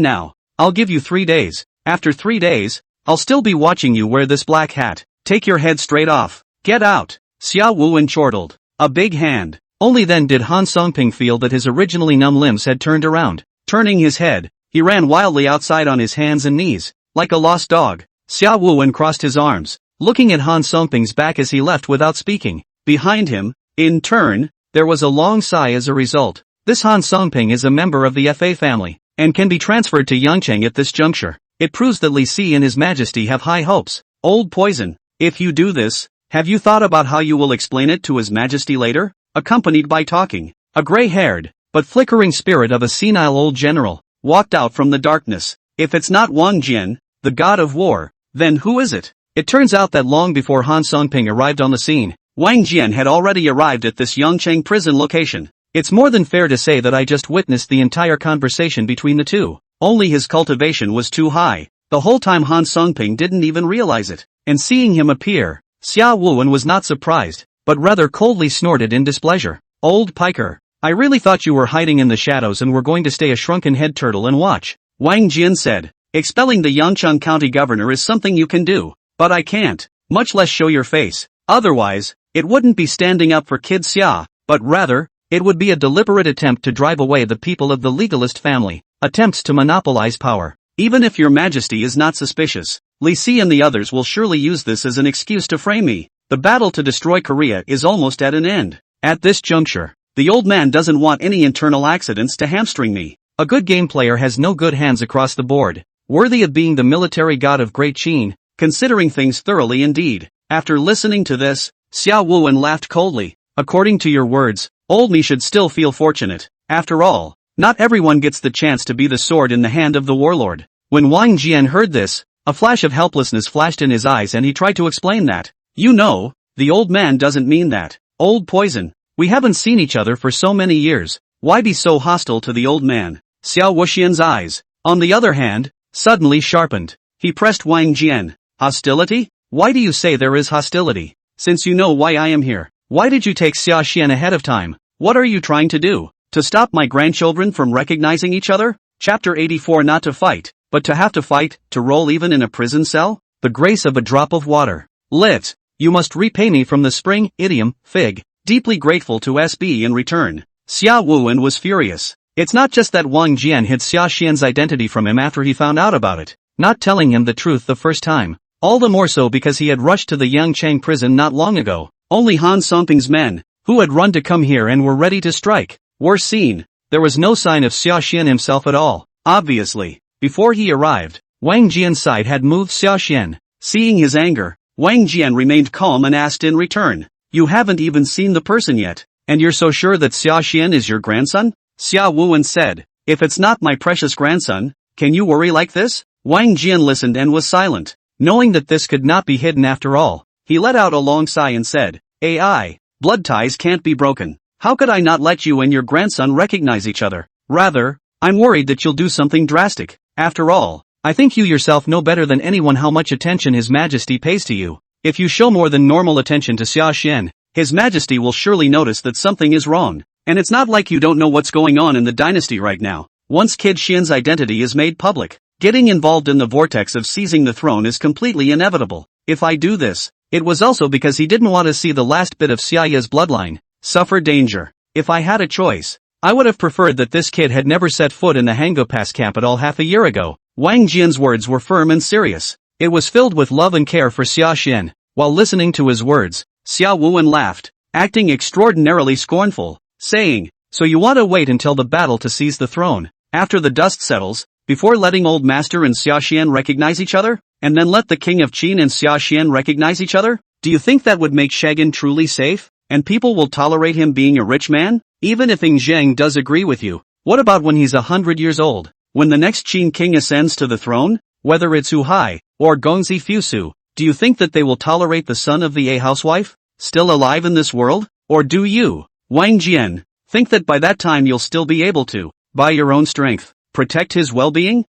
now. I'll give you 3 days. After 3 days, I'll still be watching you wear this black hat. Take your head straight off. Get out. Xia Wuan chortled. A big hand. Only then did Han Songping feel that his originally numb limbs had turned around. Turning his head, he ran wildly outside on his hands and knees, like a lost dog. Xia Wuan crossed his arms, looking at Han Songping's back as he left without speaking. Behind him, in turn, there was a long sigh as a result. This Han Songping is a member of the FA family, and can be transferred to Yangcheng at this juncture. It proves that Li Si and His Majesty have high hopes. Old poison. If you do this, have you thought about how you will explain it to His Majesty later? Accompanied by talking, a gray-haired, but flickering spirit of a senile old general, walked out from the darkness. If it's not Wang Jian, the god of war, then who is it? It turns out that long before Han Songping arrived on the scene, Wang Jian had already arrived at this Yangcheng prison location. It's more than fair to say that I just witnessed the entire conversation between the two. Only his cultivation was too high. The whole time Han Songping didn't even realize it. And seeing him appear, Xia Wuan was not surprised, but rather coldly snorted in displeasure. Old piker, I really thought you were hiding in the shadows and were going to stay a shrunken head turtle and watch. Wang Jian said, expelling the Yangcheng County governor is something you can do, but I can't, much less show your face. Otherwise, it wouldn't be standing up for Kid Xia, but rather, it would be a deliberate attempt to drive away the people of the legalist family, attempts to monopolize power. Even if your majesty is not suspicious, Li Si and the others will surely use this as an excuse to frame me. The battle to destroy Korea is almost at an end. At this juncture, the old man doesn't want any internal accidents to hamstring me. A good game player has no good hands across the board, worthy of being the military god of Great Qin, considering things thoroughly indeed. After listening to this, Xia Wuan laughed coldly. According to your words, old me should still feel fortunate. After all, not everyone gets the chance to be the sword in the hand of the warlord. When Wang Jian heard this, a flash of helplessness flashed in his eyes and he tried to explain that. You know, the old man doesn't mean that. Old poison. We haven't seen each other for so many years. Why be so hostile to the old man? Xiao Wuxian's eyes, on the other hand, suddenly sharpened. He pressed Wang Jian. Hostility? Why do you say there is hostility? Since you know why I am here, why did you take Xia Xian ahead of time? What are you trying to do? To stop my grandchildren from recognizing each other? Chapter 84. Not to fight, but to have to fight, to roll even in a prison cell? The grace of a drop of water. Lit. You must repay me from the spring, idiom, fig. Deeply grateful to SB in return. Xia Wuan was furious. It's not just that Wang Jian hid Xia Xian's identity from him after he found out about it, not telling him the truth the first time. All the more so because he had rushed to the Yangcheng prison not long ago. Only Han Songping's men, who had run to come here and were ready to strike. Worse scene, there was no sign of Sashan himself at all. Obviously, before he arrived, Wang Jian's side had moved Sashan. Seeing his anger, Wang Jian remained calm and asked in return, "You haven't even seen the person yet, and you're so sure that Sashan is your grandson?" Xia Wuan said, "If it's not my precious grandson, can you worry like this?" Wang Jian listened and was silent. Knowing that this could not be hidden after all, he let out a long sigh and said, "AI, blood ties can't be broken. How could I not let you and your grandson recognize each other? Rather, I'm worried that you'll do something drastic. After all, I think you yourself know better than anyone how much attention His Majesty pays to you. If you show more than normal attention to Sashan, His Majesty will surely notice that something is wrong. And it's not like you don't know what's going on in the dynasty right now. Once Kid Xian's identity is made public, getting involved in the vortex of seizing the throne is completely inevitable. If I do this, it was also because he didn't want to see the last bit of Xiaoya's bloodline suffer danger. If I had a choice, I would have preferred that this kid had never set foot in the Hango Pass camp at all half a year ago." Wang Jian's words were firm and serious. It was filled with love and care for Sashan. While listening to his words, Xia Wuan laughed, acting extraordinarily scornful, saying, "So you want to wait until the battle to seize the throne, after the dust settles, before letting Old Master and Sashan recognize each other, and then let the King of Qin and Sashan recognize each other? Do you think that would make Shagan truly safe, and people will tolerate him being a rich man? Even if Ing Zheng does agree with you, what about when he's 100 years old? When the next Qin king ascends to the throne, whether it's Hu Hai or Gongzi Fusu, do you think that they will tolerate the son of the A housewife, still alive in this world? Or do you, Wang Jian, think that by that time you'll still be able to, by your own strength, protect his well-being?"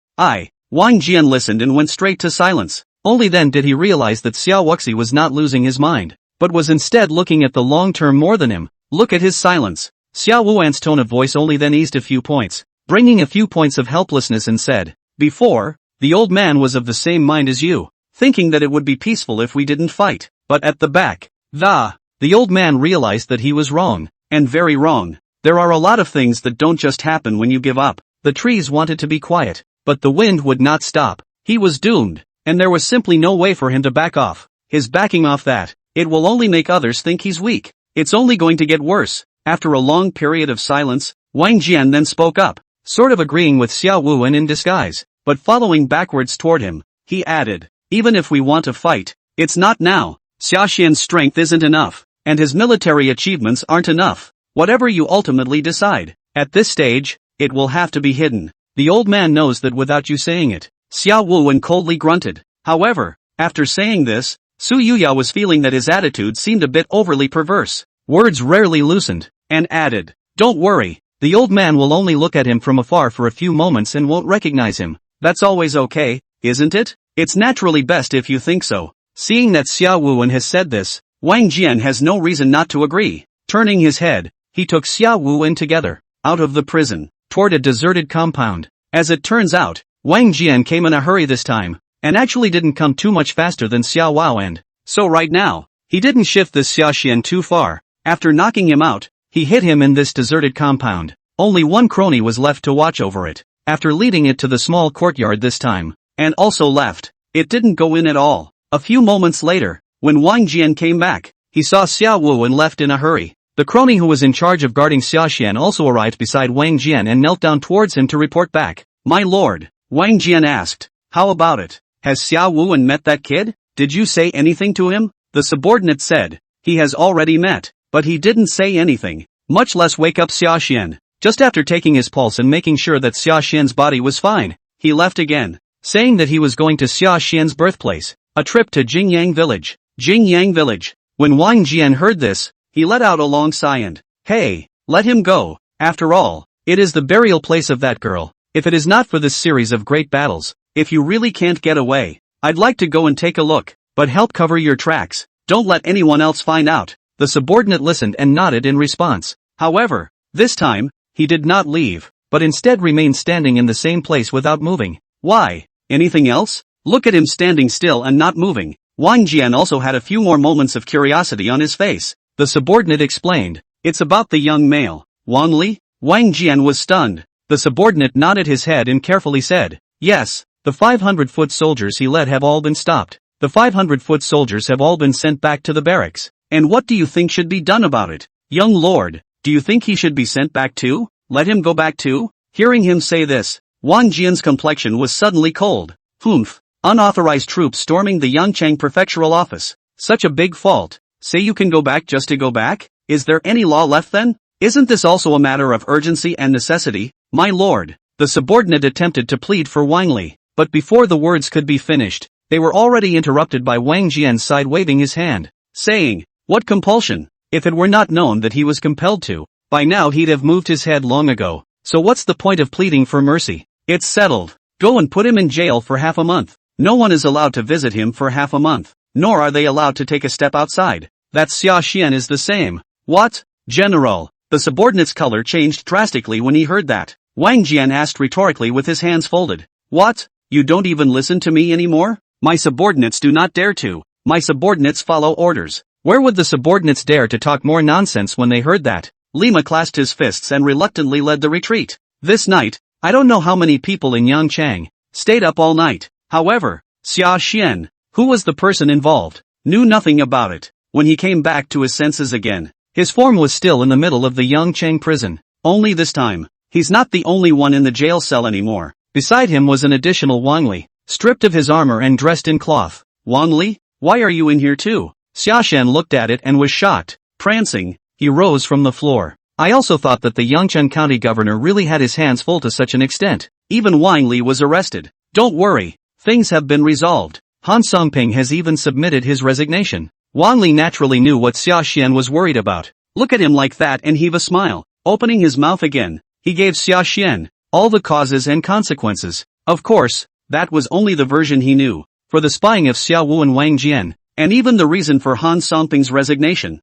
Wang Jian listened and went straight to silence. Only then did he realize that Xiao Wuxi was not losing his mind, but was instead looking at the long term more than him. Look at his silence. Xiao Wuan's tone of voice only then eased a few points, bringing a few points of helplessness, and said, "Before, the old man was of the same mind as you, thinking that it would be peaceful if we didn't fight. But at the back, the old man realized that he was wrong, and very wrong. There are a lot of things that don't just happen when you give up. The trees wanted to be quiet, but the wind would not stop. He was doomed, and there was simply no way for him to back off. His backing off that, it will only make others think he's weak. It's only going to get worse." After a long period of silence, Wang Jian then spoke up, sort of agreeing with Xiao Wuan in disguise, but following backwards toward him. He added, "Even if we want to fight, it's not now. Xiaxian's strength isn't enough, and his military achievements aren't enough. Whatever you ultimately decide, at this stage, it will have to be hidden. The old man knows that without you saying it." Xiao Wuan coldly grunted. However, after saying this, Su Yuya was feeling that his attitude seemed a bit overly perverse. Words rarely loosened, and added, "Don't worry, the old man will only look at him from afar for a few moments and won't recognize him. That's always okay, isn't it? It's naturally best if you think so." Seeing that Xiao Wuan has said this, Wang Jian has no reason not to agree. Turning his head, he took Xiao Wuan together, out of the prison, toward a deserted compound. As it turns out, Wang Jian came in a hurry this time, and actually didn't come too much faster than Xiao Wao, and so right now, he didn't shift this Xiaxian too far. After knocking him out, he hid him in this deserted compound. Only one crony was left to watch over it, after leading it to the small courtyard this time, and also left. It didn't go in at all. A few moments later, when Wang Jian came back, he saw Xiao Wu and left in a hurry. The crony who was in charge of guarding Xiaxian also arrived beside Wang Jian and knelt down towards him to report back. "My lord," Wang Jian asked, "how about it? Has Xiao Wu met that kid? Did you say anything to him?" The subordinate said, "He has already met, but he didn't say anything, much less wake up Xiaxian. Just after taking his pulse and making sure that Xiaxian's body was fine, he left again, saying that he was going to Xiaxian's birthplace, a trip to Jingyang village." Jingyang village. When Wang Jian heard this, he let out a long sigh and, "Hey, let him go. After all, it is the burial place of that girl. If it is not for this series of great battles, if you really can't get away, I'd like to go and take a look, but help cover your tracks. Don't let anyone else find out." The subordinate listened and nodded in response. However, this time, he did not leave, but instead remained standing in the same place without moving. "Why? Anything else? Look at him standing still and not moving." Wang Jian also had a few more moments of curiosity on his face. The subordinate explained, "It's about the young male, Wang Li." Wang Jian was stunned. The subordinate nodded his head and carefully said, "Yes, the 500-foot soldiers he led have all been stopped. The 500-foot soldiers have all been sent back to the barracks. And what do you think should be done about it? Young lord, do you think he should be sent back too? Let him go back too? Hearing him say this, Wang Jian's complexion was suddenly cold. Humph. Unauthorized troops storming the Yangchang prefectural office. Such a big fault. Say you can go back just to go back? Is there any law left then? Isn't this also a matter of urgency and necessity? My lord. The subordinate attempted to plead for Wang Li, but before the words could be finished, they were already interrupted by Wang Jian's side waving his hand, saying, what compulsion? If it were not known that he was compelled to, by now he'd have moved his head long ago. So what's the point of pleading for mercy? It's settled. Go and put him in jail for half a month. No one is allowed to visit him for half a month, nor are they allowed to take a step outside. That Sashan is the same. What? General. The subordinate's color changed drastically when he heard that. Wang Jian asked rhetorically with his hands folded. What? You don't even listen to me anymore? My subordinates do not dare to. My subordinates follow orders. Where would the subordinates dare to talk more nonsense when they heard that? Lima clasped his fists and reluctantly led the retreat. This night, I don't know how many people in Yangchang stayed up all night. However, Xia Xian, who was the person involved, knew nothing about it. When he came back to his senses again, his form was still in the middle of the Yangchang prison. Only this time, he's not the only one in the jail cell anymore. Beside him was an additional Wang Li, stripped of his armor and dressed in cloth. Wang Li, why are you in here too? Sashan looked at it and was shocked. Prancing, he rose from the floor. I also thought that the Yangcheng county governor really had his hands full to such an extent. Even Wang Li was arrested. Don't worry, things have been resolved. Han Songping has even submitted his resignation. Wang Li naturally knew what Sashan was worried about. Look at him like that and heave a smile. Opening his mouth again, he gave Sashan all the causes and consequences. Of course, that was only the version he knew, for the spying of Xia Wu and Wang Jian, and even the reason for Han Songping's resignation.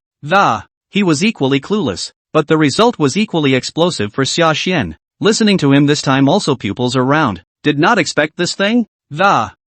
He was equally clueless, but the result was equally explosive for Sashan. Listening to him this time also pupils around did not expect this thing.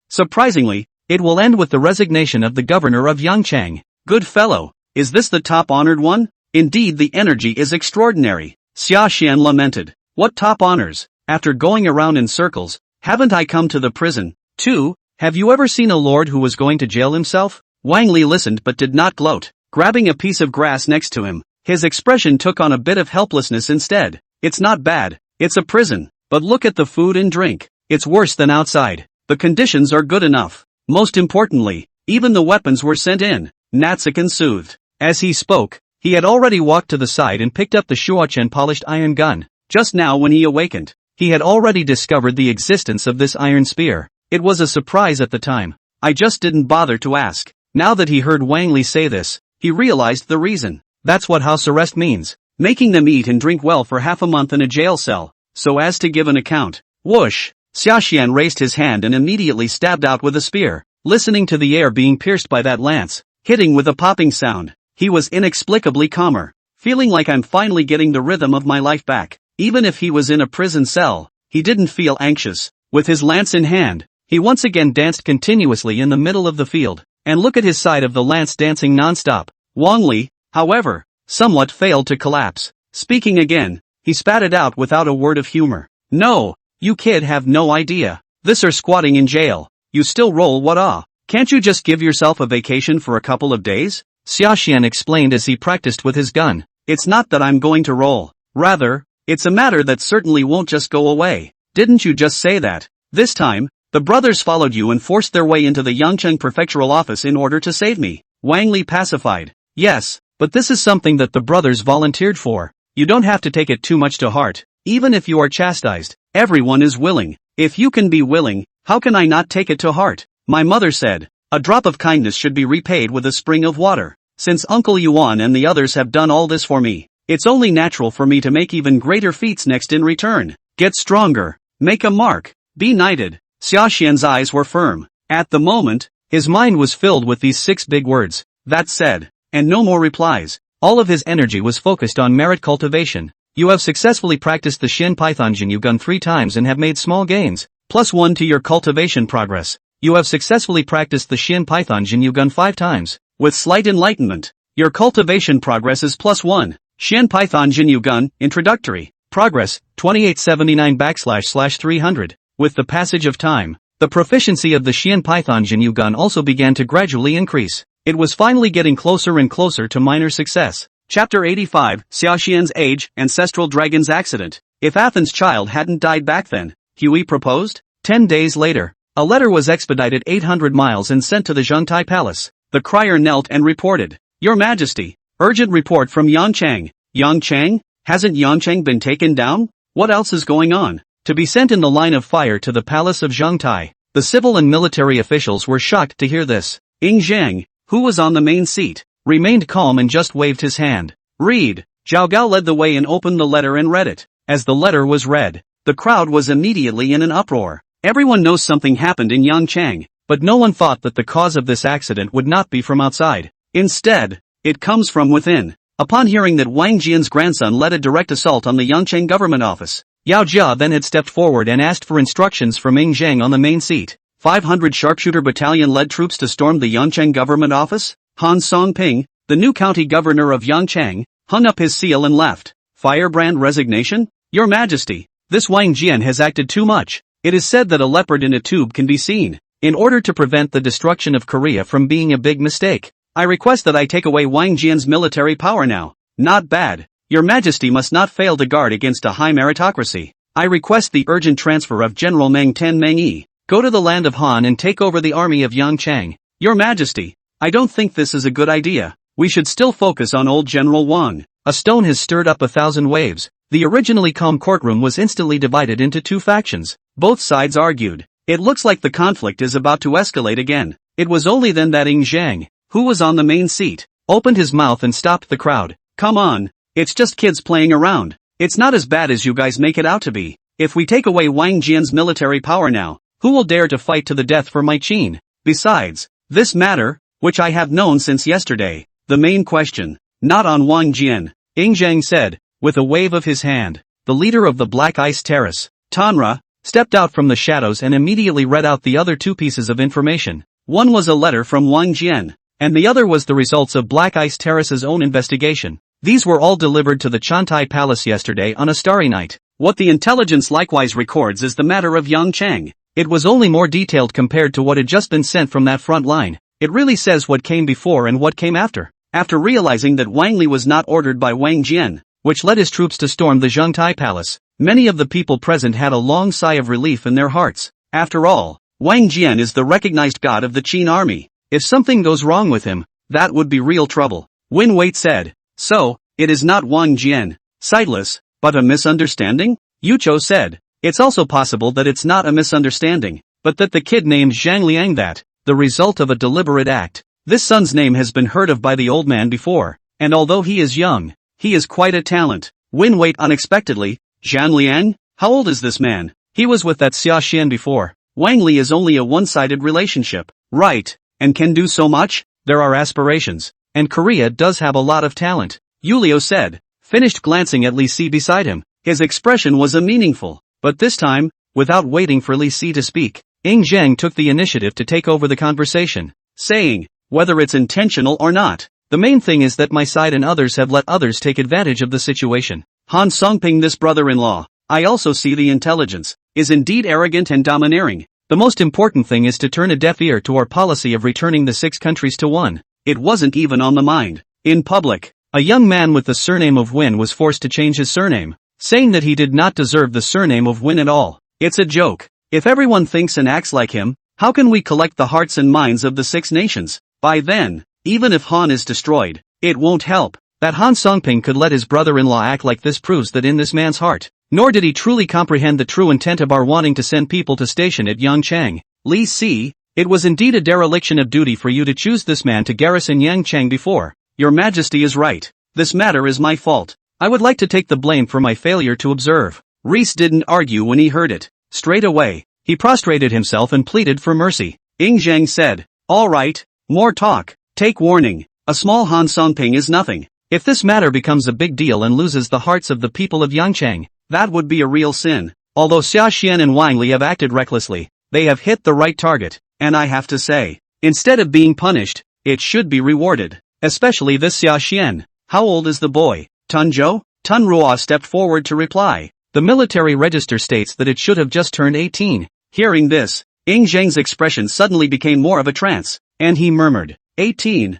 Surprisingly, it will end with the resignation of the governor of Yangchang. Good fellow, is this the top honored one? Indeed the energy is extraordinary. Sashan lamented. What top honors? After going around in circles, haven't I come to the prison, too? Have you ever seen a lord who was going to jail himself? Wang Li listened but did not gloat. Grabbing a piece of grass next to him, his expression took on a bit of helplessness instead. It's not bad, it's a prison, but look at the food and drink. It's worse than outside. The conditions are good enough. Most importantly, even the weapons were sent in. Natsukin soothed. As he spoke, he had already walked to the side and picked up the Shuochen polished iron gun. Just now when he awakened, he had already discovered the existence of this iron spear. It was a surprise at the time. I just didn't bother to ask. Now that he heard Wang Li say this, he realized the reason. That's what house arrest means. Making them eat and drink well for half a month in a jail cell, so as to give an account. Whoosh! Sashan raised his hand and immediately stabbed out with a spear. Listening to the air being pierced by that lance, hitting with a popping sound, he was inexplicably calmer. Feeling like I'm finally getting the rhythm of my life back. Even if he was in a prison cell, he didn't feel anxious. With his lance in hand, he once again danced continuously in the middle of the field. And look at his side of the lance dancing non-stop. Wang Li, however, somewhat failed to collapse. Speaking again, he spat it out without a word of humor. No, you kid have no idea. This are squatting in jail. You still roll what? Can't you just give yourself a vacation for a couple of days? Sashan explained as he practiced with his gun. It's not that I'm going to roll. Rather, it's a matter that certainly won't just go away. Didn't you just say that? This time, the brothers followed you and forced their way into the Yangcheng prefectural office in order to save me. Wang Li pacified. Yes, but this is something that the brothers volunteered for. You don't have to take it too much to heart. Even if you are chastised, everyone is willing. If you can be willing, how can I not take it to heart? My mother said, a drop of kindness should be repaid with a spring of water. Since Uncle Yuan and the others have done all this for me, it's only natural for me to make even greater feats next in return. Get stronger. Make a mark. Be knighted. Xiaxian's eyes were firm. At the moment, his mind was filled with these 6 big words. That said, and no more replies. All of his energy was focused on merit cultivation. You have successfully practiced the Shin Python Jinyu gun 3 times and have made small gains. +1 to your cultivation progress. You have successfully practiced the Shin Python Jinyu gun 5 times. With slight enlightenment, your cultivation progress is +1. Shin Python Jinyu gun, introductory. Progress, 2879//300. With the passage of time, the proficiency of the Shin Python Jinyu gun also began to gradually increase. It was finally getting closer and closer to minor success. Chapter 85, Sashan's Age, Ancestral Dragon's Accident. If Athen's child hadn't died back then, Huey proposed? 10 days later, a letter was expedited 800 miles and sent to the Zhengtai Palace. The crier knelt and reported, "Your Majesty, urgent report from Yangchang." Yangchang? Hasn't Yangchang been taken down? What else is going on? To be sent in the line of fire to the palace of Zhengtai. The civil and military officials were shocked to hear this. Ying Zhang, who was on the main seat, remained calm and just waved his hand. "Read." Zhao Gao led the way and opened the letter and read it. As the letter was read, the crowd was immediately in an uproar. Everyone knows something happened in Yangchang, but no one thought that the cause of this accident would not be from outside. Instead, it comes from within. Upon hearing that Wang Jian's grandson led a direct assault on the Yangchang government office, Yao Jia then had stepped forward and asked for instructions from Ying Zhang on the main seat. 500 sharpshooter battalion led troops to storm the Yangchang government office? Han Songping, the new county governor of Yangchang, hung up his seal and left. Firebrand resignation? Your Majesty, this Wang Jian has acted too much. It is said that a leopard in a tube can be seen. In order to prevent the destruction of Korea from being a big mistake, I request that I take away Wang Jian's military power now. Not bad. Your Majesty must not fail to guard against a high meritocracy. I request the urgent transfer of General Meng Tan Meng Yi. Go to the land of Han and take over the army of Yangchang. Your Majesty, I don't think this is a good idea. We should still focus on old General Wang. A stone has stirred up 1,000 waves. The originally calm courtroom was instantly divided into two factions. Both sides argued. It looks like the conflict is about to escalate again. It was only then that Ying Zhang, who was on the main seat, opened his mouth and stopped the crowd. Come on, it's just kids playing around. It's not as bad as you guys make it out to be. If we take away Wang Jian's military power now, who will dare to fight to the death for my Qin? Besides, this matter, which I have known since yesterday, the main question, not on Wang Jian, Ying Zhang said, with a wave of his hand. The leader of the Black Ice Terrace, Tanra, stepped out from the shadows and immediately read out the other two pieces of information. One was a letter from Wang Jian, and the other was the results of Black Ice Terrace's own investigation. These were all delivered to the Chantai Palace yesterday on a starry night. What the intelligence likewise records is the matter of Yangchang. It was only more detailed compared to what had just been sent from that front line. It really says what came before and what came after. After realizing that Wang Li was not ordered by Wang Jian, which led his troops to storm the Zhengtai Palace, many of the people present had a long sigh of relief in their hearts. After all, Wang Jian is the recognized god of the Qin army. If something goes wrong with him, that would be real trouble. Win Wait said. So, it is not Wang Jian, sightless, but a misunderstanding? Yucho said. It's also possible that it's not a misunderstanding, but that the kid named Zhang Liang that, the result of a deliberate act. This son's name has been heard of by the old man before, and although he is young, he is quite a talent. Win Wait unexpectedly. Zhang Liang? How old is this man? He was with that Sashan before. Wang Li is only a one-sided relationship. Right, and can do so much? There are aspirations, and Korea does have a lot of talent, Yulio said, finished glancing at Li Si beside him. His expression was meaningful, but this time, without waiting for Li Si to speak, Ying Zhang took the initiative to take over the conversation, saying, whether it's intentional or not, the main thing is that my side and others have let others take advantage of the situation. Han Songping, this brother-in-law, I also see the intelligence, is indeed arrogant and domineering. The most important thing is to turn a deaf ear to our policy of returning the 6 countries to one. It wasn't even on the mind. In public, a young man with the surname of Win was forced to change his surname, saying that he did not deserve the surname of Win at all. It's a joke. If everyone thinks and acts like him, how can we collect the hearts and minds of the 6 nations? By then, even if Han is destroyed, it won't help. That Han Songping could let his brother-in-law act like this proves that in this man's heart, nor did he truly comprehend the true intent of our wanting to send people to station at Yangchang. Li Si, it was indeed a dereliction of duty for you to choose this man to garrison Yangchang before. Your Majesty is right. This matter is my fault. I would like to take the blame for my failure to observe. Reese didn't argue when he heard it. Straight away, he prostrated himself and pleaded for mercy. Ying Zhang said, all right, more talk. Take warning. A small Han Songping is nothing. If this matter becomes a big deal and loses the hearts of the people of Yangchang, that would be a real sin. Although Xiaxian and Wang Li have acted recklessly, they have hit the right target, and I have to say, instead of being punished, it should be rewarded. Especially this Xiaxian. How old is the boy? Tunzhou? Tun Ruo stepped forward to reply. The military register states that it should have just turned 18. Hearing this, Ying Zhang's expression suddenly became more of a trance, and he murmured, 18,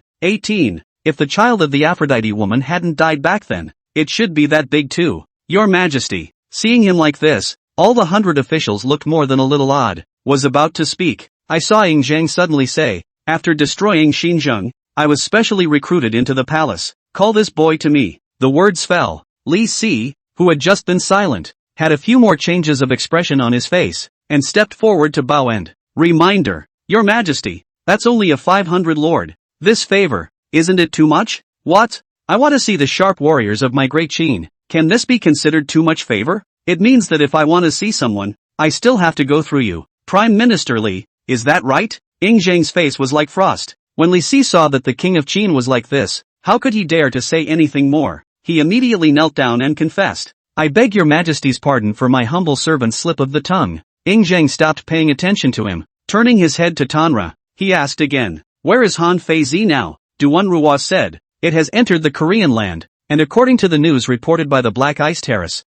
If the child of the Aphrodite woman hadn't died back then, it should be that big too. Your Majesty. Seeing him like this, all the 100 officials looked more than a little odd. Was about to speak. I saw Ying Zhang suddenly say, after destroying Xinjiang, I was specially recruited into the palace. Call this boy to me. The words fell. Li Si, who had just been silent, had a few more changes of expression on his face, and stepped forward to bow and reminder. Your Majesty, that's only a 500 lord. This favor, isn't it too much? What? I want to see the sharp warriors of my great Qin. Can this be considered too much favor? It means that if I want to see someone, I still have to go through you. Prime Minister Li, is that right? Ying Zhang's face was like frost. When Li Si saw that the king of Qin was like this, how could he dare to say anything more? He immediately knelt down and confessed. I beg your Majesty's pardon for my humble servant's slip of the tongue. Ying Zhang stopped paying attention to him. Turning his head to Tanra, he asked again, where is Han Feizi now? Duan Ruo said, it has entered the Korean land, and according to the news reported by the Black Ice Terrace,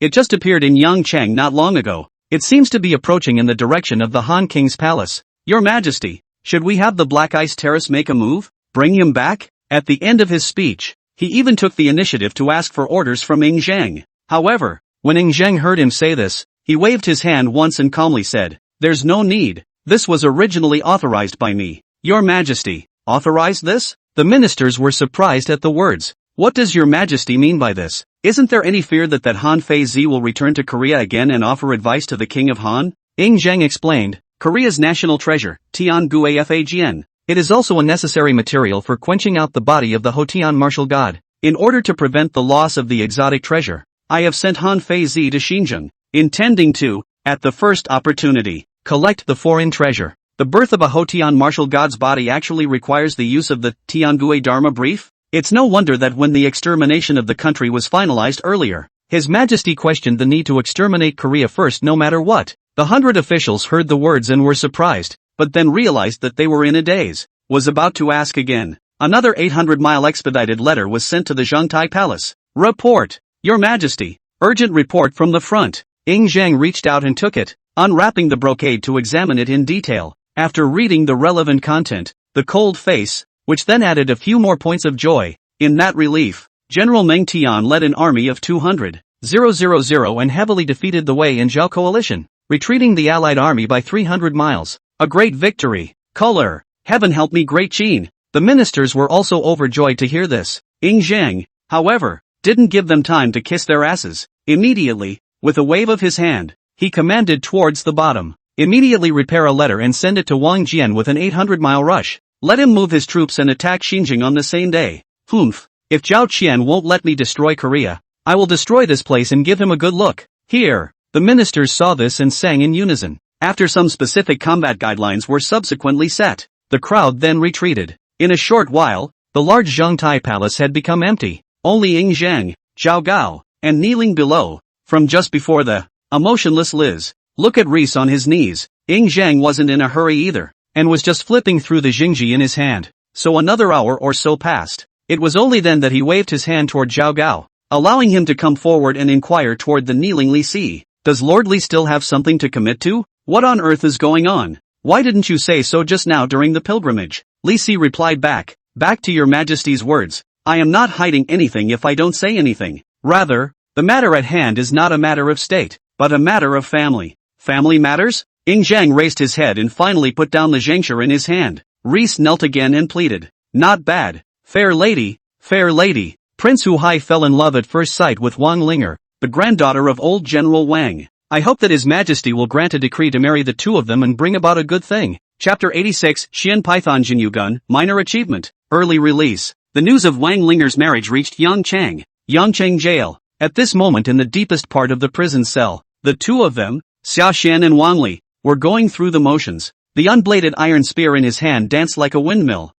it just appeared in Yangchang not long ago. It seems to be approaching in the direction of the Han King's palace. Your Majesty, should we have the Black Ice Terrace make a move? Bring him back? At the end of his speech, he even took the initiative to ask for orders from Ying Zhang. However, when Ying Zhang heard him say this, he waved his hand once and calmly said, there's no need. This was originally authorized by me. Your Majesty, authorized this? The ministers were surprised at the words. What does your Majesty mean by this? Isn't there any fear that Han Feizi will return to Korea again and offer advice to the king of Han? Ying Zhang explained, Korea's national treasure, Tianguafagn. It is also a necessary material for quenching out the body of the Hotian martial god. In order to prevent the loss of the exotic treasure, I have sent Han Feizi to Xinjiang, intending to, at the first opportunity, collect the foreign treasure. The birth of a Hotian martial god's body actually requires the use of the Tiangui Dharma brief? It's no wonder that when the extermination of the country was finalized earlier, His Majesty questioned the need to exterminate Korea first no matter what. The 100 officials heard the words and were surprised, but then realized that they were in a daze. Was about to ask again. Another 800-mile expedited letter was sent to the Zhongtai Palace. Report. Your Majesty. Urgent report from the front. Ying Zhang reached out and took it, unwrapping the brocade to examine it in detail. After reading the relevant content, the cold face, which then added a few more points of joy. In that relief, General Meng Tian led an army of 200,000 and heavily defeated the Wei and Zhao coalition, retreating the Allied army by 300 miles. A great victory. Color. Heaven help me, Great Qin. The ministers were also overjoyed to hear this. Ying Zhang, however, didn't give them time to kiss their asses. Immediately, with a wave of his hand, he commanded towards the bottom. Immediately repair a letter and send it to Wang Jian with an 800-mile rush. Let him move his troops and attack Xinjiang on the same day. Humph. If Zhao Qian won't let me destroy Korea, I will destroy this place and give him a good look. Here. The ministers saw this and sang in unison. After some specific combat guidelines were subsequently set, the crowd then retreated. In a short while, the large Zhongtai Palace had become empty. Only Ying Zhang, Zhao Gao, and kneeling below, from just before a motionless Liz. Look at Reese on his knees. Ying Zhang wasn't in a hurry either, and was just flipping through the Jingji in his hand. So another hour or so passed. It was only then that he waved his hand toward Zhao Gao, allowing him to come forward and inquire toward the kneeling Li Si. Does Lord Li still have something to commit to? What on earth is going on? Why didn't you say so just now during the pilgrimage? Li Si replied back to your Majesty's words. I am not hiding anything if I don't say anything. Rather, the matter at hand is not a matter of state, but a matter of family. Family matters? Ying Zhang raised his head and finally put down the zhengshire in his hand. Reese knelt again and pleaded. Not bad. Fair lady, Prince Huai fell in love at first sight with Wang Ling'er, the granddaughter of old General Wang. I hope that His Majesty will grant a decree to marry the two of them and bring about a good thing. Chapter 86, Xian Python Jinyugun, Minor Achievement. Early release. The news of Wang Ling'er's marriage reached Yangchang jail. At this moment in the deepest part of the prison cell, the two of them, Sashan and Wang Li, were going through the motions. The unbladed iron spear in his hand danced like a windmill.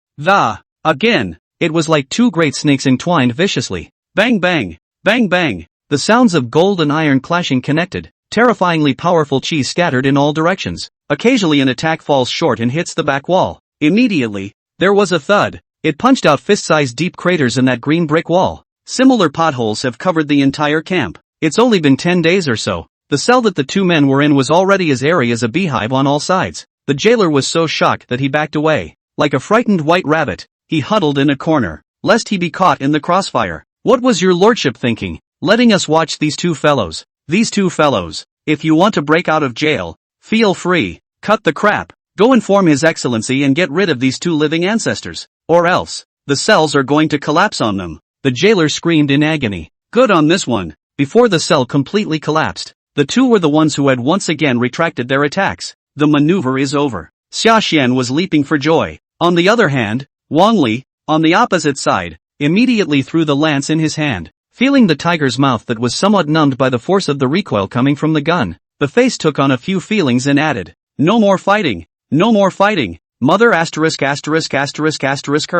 Again. It was like two great snakes entwined viciously. Bang bang, bang bang. The sounds of gold and iron clashing connected. Terrifyingly powerful chi scattered in all directions. Occasionally an attack falls short and hits the back wall. Immediately, there was a thud. It punched out fist-sized deep craters in that green brick wall. Similar potholes have covered the entire camp. It's only been 10 days or so. The cell that the two men were in was already as airy as a beehive on all sides. The jailer was so shocked that he backed away. Like a frightened white rabbit, he huddled in a corner, lest he be caught in the crossfire. What was your lordship thinking, letting us watch these two fellows? These two fellows. If you want to break out of jail, feel free, cut the crap, go inform His Excellency and get rid of these two living ancestors, or else, the cells are going to collapse on them. The jailer screamed in agony. Good on this one. Before the cell completely collapsed, the two were the ones who had once again retracted their attacks. The maneuver is over. Sashan was leaping for joy. On the other hand, Wang Li, on the opposite side, immediately threw the lance in his hand. Feeling the tiger's mouth that was somewhat numbed by the force of the recoil coming from the gun, the face took on a few feelings and added, "No more fighting, no more fighting, mother asterisk asterisk asterisk asterisk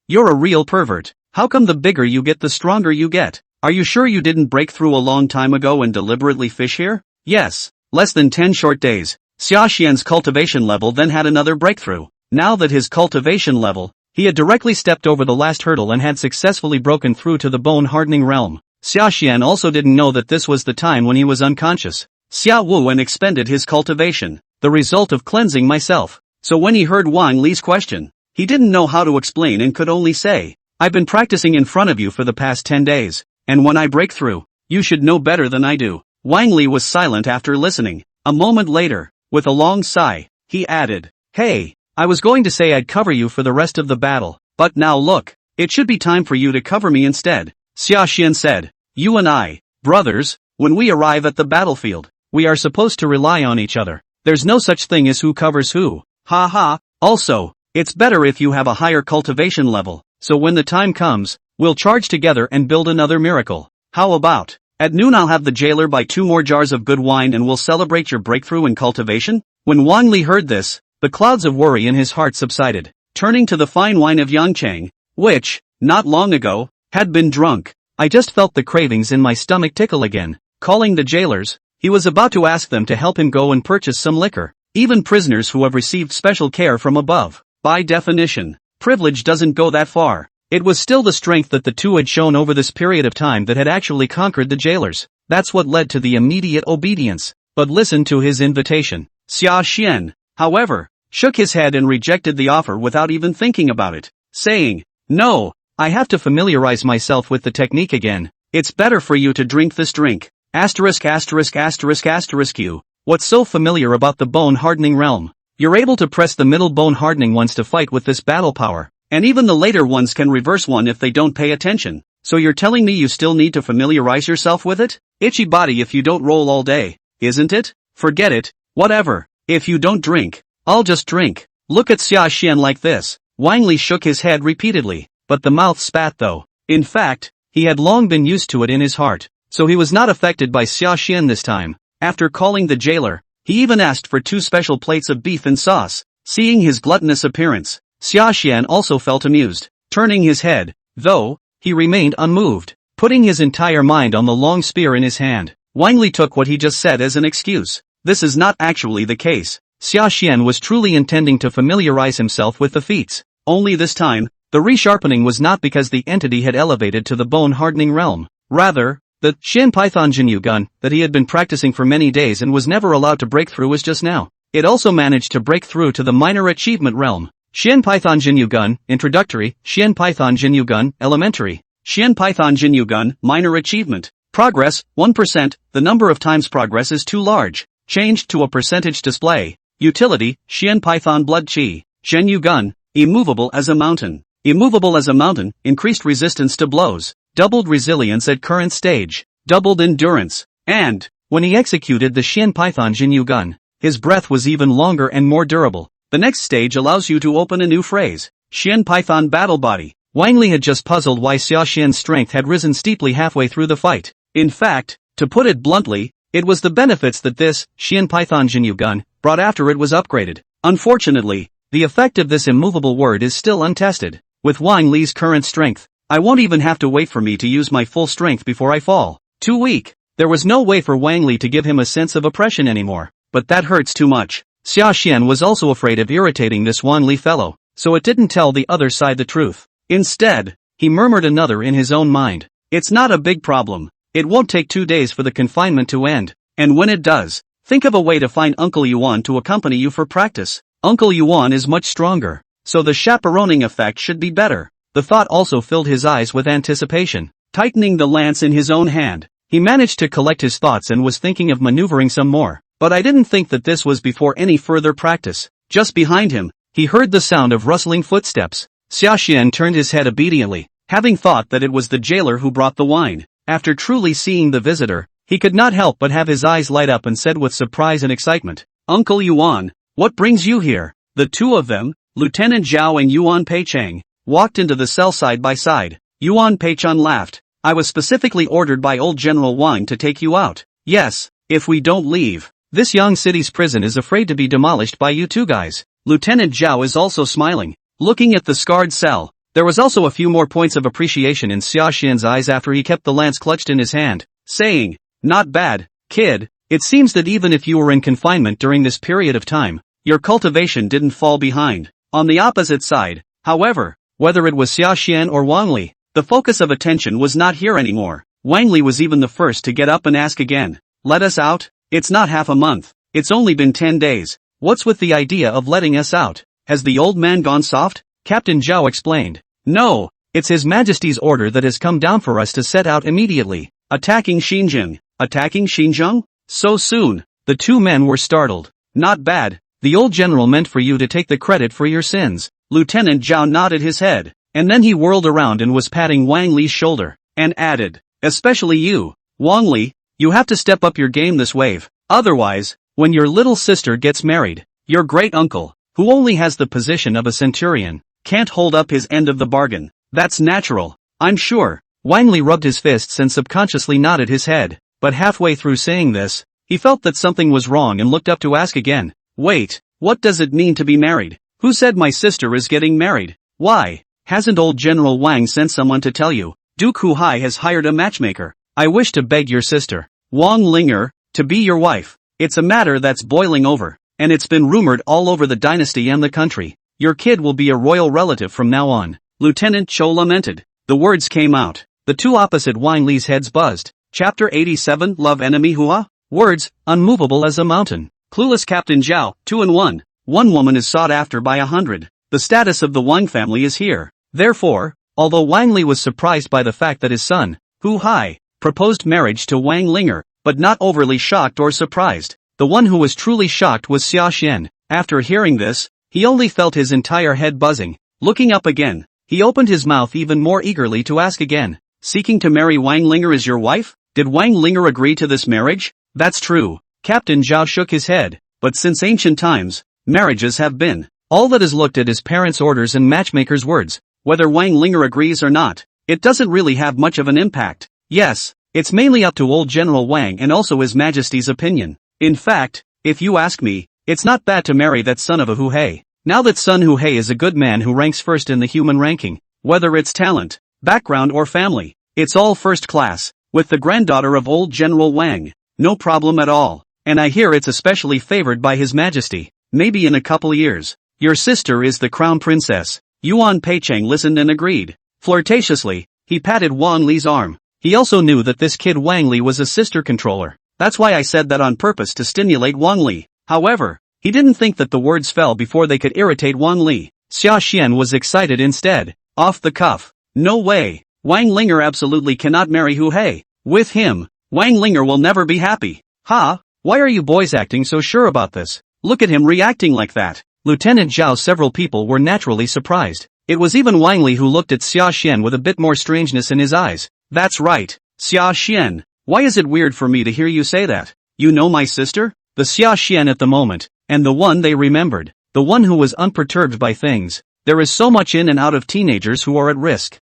you're a real pervert. How come the bigger you get the stronger you get? Are you sure you didn't break through a long time ago and deliberately fish here?" Yes, less than 10 short days. Xiaxian's cultivation level then had another breakthrough. Now that his cultivation level, he had directly stepped over the last hurdle and had successfully broken through to the bone-hardening realm. Xiaxian also didn't know that this was the time when he was unconscious. Xia Wu and expended his cultivation, the result of cleansing myself. So when he heard Wang Li's question, he didn't know how to explain and could only say, "I've been practicing in front of you for the past 10 days, and when I break through, you should know better than I do." Wang Li was silent after listening. A moment later, with a long sigh, he added, "Hey, I was going to say I'd cover you for the rest of the battle, but now look, it should be time for you to cover me instead." Xiaxian said, "You and I, brothers, when we arrive at the battlefield, we are supposed to rely on each other. There's no such thing as who covers who. Ha ha. Also, it's better if you have a higher cultivation level, so when the time comes, we'll charge together and build another miracle. How about, at noon I'll have the jailer buy 2 more jars of good wine and we'll celebrate your breakthrough in cultivation?" When Wang Li heard this, the clouds of worry in his heart subsided, turning to the fine wine of Yangchang, which, not long ago, had been drunk. I just felt the cravings in my stomach tickle again. Calling the jailers, he was about to ask them to help him go and purchase some liquor. Even prisoners who have received special care from above, by definition, privilege doesn't go that far. It was still the strength that the two had shown over this period of time that had actually conquered the jailers. That's what led to the immediate obedience. But listen to his invitation. Xia Xian, however, shook his head and rejected the offer without even thinking about it, saying, "No, I have to familiarize myself with the technique again. It's better for you to drink this drink. Asterisk asterisk asterisk asterisk you. What's so familiar about the bone hardening realm? You're able to press the middle bone hardening ones to fight with this battle power, and even the later ones can reverse one if they don't pay attention. So you're telling me you still need to familiarize yourself with it? Itchy body if you don't roll all day, isn't it? Forget it, whatever. If you don't drink, I'll just drink." Look at Xia Xian like this. Wang Li shook his head repeatedly, but the mouth spat though. In fact, he had long been used to it in his heart, so he was not affected by Xia Xian this time. After calling the jailer, he even asked for 2 special plates of beef and sauce. Seeing his gluttonous appearance, Xia Xian also felt amused. Turning his head, though, he remained unmoved, putting his entire mind on the long spear in his hand. Wang Li took what he just said as an excuse. This is not actually the case. Xia Xian was truly intending to familiarize himself with the feats. Only this time, the resharpening was not because the entity had elevated to the bone-hardening realm. Rather, the Shin Python Jinyu gun that he had been practicing for many days and was never allowed to break through was just now. It also managed to break through to the minor achievement realm. Shin Python Jinyu gun, introductory, Shin Python Jinyu gun, elementary. Shin Python Jinyu gun, minor achievement. Progress, 1%, the number of times progress is too large. Changed to a percentage display. Utility, Shin Python Blood Chi. Zhenyu gun, immovable as a mountain. Immovable as a mountain, increased resistance to blows. Doubled resilience at current stage. Doubled endurance. And, when he executed the Shin Python Jinyu gun, his breath was even longer and more durable. The next stage allows you to open a new phrase. Shin Python Battle Body. Wang Li had just puzzled why Xia Xian's strength had risen steeply halfway through the fight. In fact, to put it bluntly, it was the benefits that this Shin Python Jinyu gun brought after it was upgraded. Unfortunately, the effect of this immovable word is still untested. With Wang Li's current strength, I won't even have to wait for me to use my full strength before I fall. Too weak. There was no way for Wang Li to give him a sense of oppression anymore. But that hurts too much. Xia Xian was also afraid of irritating this Wang Li fellow, so it didn't tell the other side the truth. Instead, he murmured another in his own mind. It's not a big problem. It won't take 2 days for the confinement to end. And when it does, think of a way to find Uncle Yuan to accompany you for practice. Uncle Yuan is much stronger. so the chaperoning effect should be better. The thought also filled his eyes with anticipation. Tightening the lance in his own hand, he managed to collect his thoughts and was thinking of maneuvering some more. But I didn't think that this was before any further practice. Just behind him, he heard the sound of rustling footsteps. Sashan turned his head obediently, having thought that it was the jailer who brought the wine. After truly seeing the visitor, he could not help but have his eyes light up and said with surprise and excitement, "Uncle Yuan, what brings you here?" The two of them, Lieutenant Zhao and Yuan Peichang, walked into the cell side by side. Yuan Peichang laughed. "I was specifically ordered by old General Wang to take you out. Yes, if we don't leave, this young city's prison is afraid to be demolished by you two guys." Lieutenant Zhao is also smiling. Looking at the scarred cell, there was also a few more points of appreciation in Sashan's eyes after he kept the lance clutched in his hand, saying, "Not bad, kid. It seems that even if you were in confinement during this period of time, your cultivation didn't fall behind." On the opposite side, however, whether it was Sashan or Wang Li, the focus of attention was not here anymore. Wang Li was even the first to get up and ask again, "Let us out? It's not half a month. It's only been 10 days. What's with the idea of letting us out? Has the old man gone soft?" Captain Zhao explained. "No, it's His Majesty's order that has come down for us to set out immediately. Attacking Xinjiang." Attacking Xinjiang? So soon? The two men were startled. "Not bad. The old general meant for you to take the credit for your sins." Lieutenant Zhao nodded his head, and then he whirled around and was patting Wang Li's shoulder, and added, "Especially you, Wang Li, you have to step up your game this wave. Otherwise, when your little sister gets married, your great uncle, who only has the position of a centurion, can't hold up his end of the bargain. That's natural, I'm sure." Wang Li rubbed his fists and subconsciously nodded his head, but halfway through saying this, he felt that something was wrong and looked up to ask again, "Wait, what does it mean to be married? Who said my sister is getting married? Why, hasn't old General Wang sent someone to tell you? Duke Huhai has hired a matchmaker. I wish to beg your sister, Wang Ling'er, to be your wife. It's a matter that's boiling over, and it's been rumored all over the dynasty and the country. Your kid will be a royal relative from now on." Lieutenant Cho lamented. The words came out. The two opposite Wang Li's heads buzzed. Chapter 87 Love Enemy Hua? Words, unmovable as a mountain. Clueless Captain Zhao, 2-1. One woman is sought after by 100. The status of the Wang family is here. Therefore, although Wang Li was surprised by the fact that his son, Hu Hai, proposed marriage to Wang Ling'er, but not overly shocked or surprised. The one who was truly shocked was Sashan. After hearing this, he only felt his entire head buzzing. Looking up again, he opened his mouth even more eagerly to ask again, "Seeking to marry Wang Ling'er as your wife? Did Wang Ling'er agree to this marriage?" "That's true." Captain Zhao shook his head. "But since ancient times, marriages have been. All that is looked at is parents' orders and matchmakers' words. Whether Wang Ling'er agrees or not, it doesn't really have much of an impact. Yes, it's mainly up to old General Wang and also His Majesty's opinion. In fact, if you ask me, it's not bad to marry that son of a Huhei. Now that son Huhei is a good man who ranks first in the human ranking, whether it's talent, background or family, it's all first class. With the granddaughter of old General Wang, no problem at all. And I hear it's especially favored by His Majesty. Maybe in a couple years. Your sister is the crown princess." Yuan Peichang listened and agreed. Flirtatiously, he patted Wang Li's arm. He also knew that this kid Wang Li was a sister controller. "That's why I said that on purpose to stimulate Wang Li." However, he didn't think that the words fell before they could irritate Wang Li. Sashan was excited instead. Off the cuff. "No way. Wang Ling'er absolutely cannot marry Huhei. With him, Wang Ling'er will never be happy." "Ha? Why are you boys acting so sure about this? Look at him reacting like that." Lieutenant Zhao. Several people were naturally surprised. It was even Wang Li who looked at Sashan with a bit more strangeness in his eyes. "That's right, Sashan. Why is it weird for me to hear you say that? You know my sister?" The Sashan at the moment, and the one they remembered, the one who was unperturbed by things. There is so much in and out of teenagers who are at risk.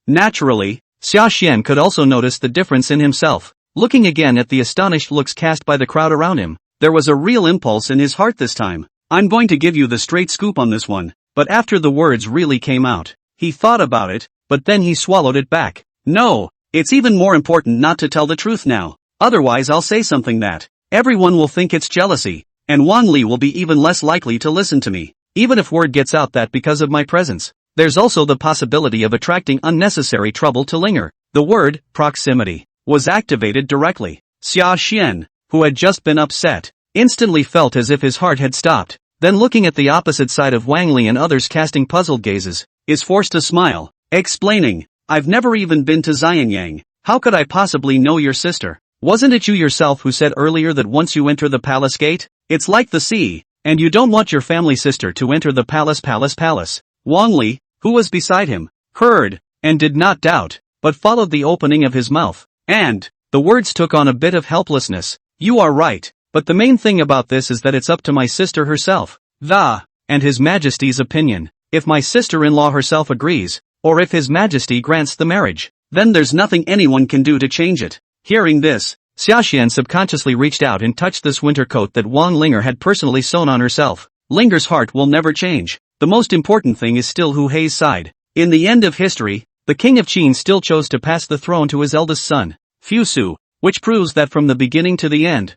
Naturally, Sashan could also notice the difference in himself. Looking again at the astonished looks cast by the crowd around him, there was a real impulse in his heart this time. "I'm going to give you the straight scoop on this one." But after the words really came out, he thought about it, but then he swallowed it back. "No, it's even more important not to tell the truth now. Otherwise I'll say something that everyone will think it's jealousy, and Wang Li will be even less likely to listen to me. Even if word gets out that because of my presence, there's also the possibility of attracting unnecessary trouble to Ling'er." The word, proximity, was activated directly. Sashan, who had just been upset, instantly felt as if his heart had stopped. then looking at the opposite side of Wang Li and others casting puzzled gazes, is forced to smile, explaining, "I've never even been to Xianyang. How could I possibly know your sister? Wasn't it you yourself who said earlier that once you enter the palace gate, it's like the sea, and you don't want your family sister to enter the palace. Wang Li, who was beside him, heard, and did not doubt, but followed the opening of his mouth, and the words took on a bit of helplessness. You are right, but the main thing about this is that it's up to my sister herself, and His Majesty's opinion. If my sister-in-law herself agrees, or if His Majesty grants the marriage, then there's nothing anyone can do to change it." Hearing this, Sashan subconsciously reached out and touched this winter coat that Wang Ling'er had personally sewn on herself. Ling'er's heart will never change. The most important thing is still Hu Hei's side. In the end of history, the king of Qin still chose to pass the throne to his eldest son, Fusu, which proves that from the beginning to the end,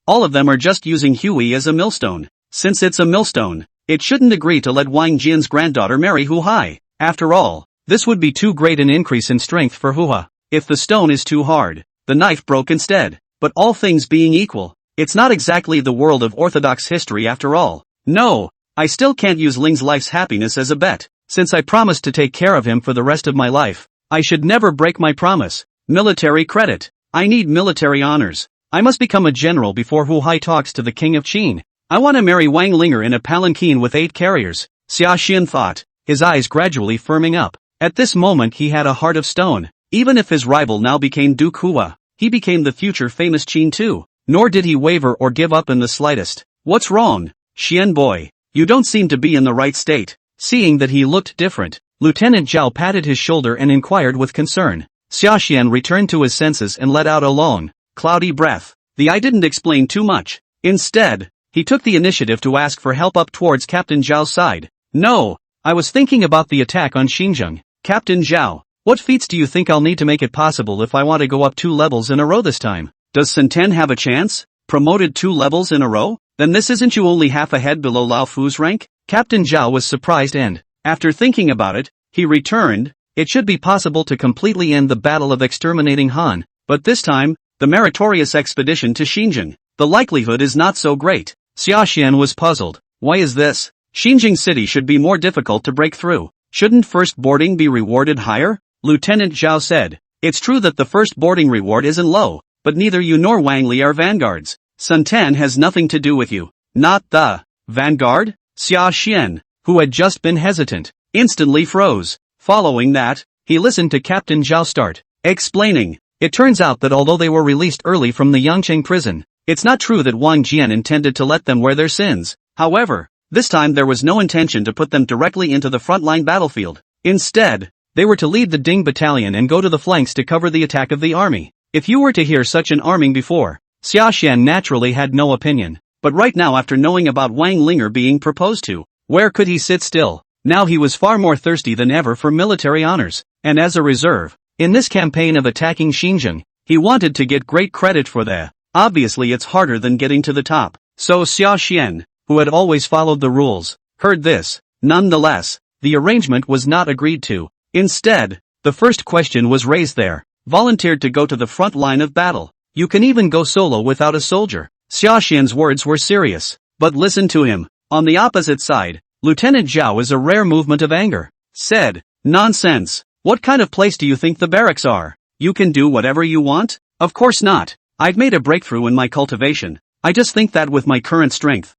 all of them are just using Hui as a millstone. Since it's a millstone, it shouldn't agree to let Wang Jian's granddaughter marry Hu Hai. After all, this would be too great an increase in strength for Hua. If the stone is too hard, the knife broke instead. But all things being equal, it's not exactly the world of orthodox history after all. No, I still can't use Ling's life's happiness as a bet. Since I promised to take care of him for the rest of my life, I should never break my promise. Military credit. I need military honors. I must become a general before Hu Hai talks to the king of Qin. I want to marry Wang Ling'er in a palanquin with 8 carriers, Sashan thought, his eyes gradually firming up. At this moment he had a heart of stone. Even if his rival now became Duke Hua, he became the future famous Qin too. Nor did he waver or give up in the slightest. What's wrong, Xian boy? You don't seem to be in the right state. Seeing that he looked different, Lieutenant Zhao patted his shoulder and inquired with concern. Sashan returned to his senses and let out a long, cloudy breath. I didn't explain too much. Instead, he took the initiative to ask for help up towards Captain Zhao's side. No, I was thinking about the attack on Xinjiang. Captain Zhao, what feats do you think I'll need to make it possible if I want to go up 2 levels in a row this time? Does Sun Ten have a chance? Promoted 2 levels in a row? Then this isn't you only half a head below Lao Fu's rank? Captain Zhao was surprised and, after thinking about it, he returned. It should be possible to completely end the battle of exterminating Han, but this time, the meritorious expedition to Xinjiang, the likelihood is not so great. Sashan was puzzled. Why is this? Xinjiang city should be more difficult to break through. Shouldn't first boarding be rewarded higher? Lieutenant Zhao said. It's true that the first boarding reward isn't low, but neither you nor Wang Li are vanguards. Sun Ten has nothing to do with you. Not the vanguard? Sashan, who had just been hesitant, instantly froze. Following that, he listened to Captain Zhao start explaining. It turns out that although they were released early from the Yangcheng prison, it's not true that Wang Jian intended to let them wear their sins. However, this time there was no intention to put them directly into the frontline battlefield. Instead, they were to lead the Ding battalion and go to the flanks to cover the attack of the army. If you were to hear such an arming before, Sashan naturally had no opinion. But right now, after knowing about Wang Ling'er being proposed to, where could he sit still? Now he was far more thirsty than ever for military honors, and as a reserve, in this campaign of attacking Xinjiang, he wanted to get great credit for that. Obviously it's harder than getting to the top. So Sashan, who had always followed the rules, heard this. Nonetheless, the arrangement was not agreed to. Instead, the first question was raised there. Volunteered to go to the front line of battle. You can even go solo without a soldier. Sashan's words were serious. But listen to him. On the opposite side, Lieutenant Zhao is a rare movement of anger. Said, nonsense. What kind of place do you think the barracks are? You can do whatever you want? Of course not. I've made a breakthrough in my cultivation. I just think that with my current strength,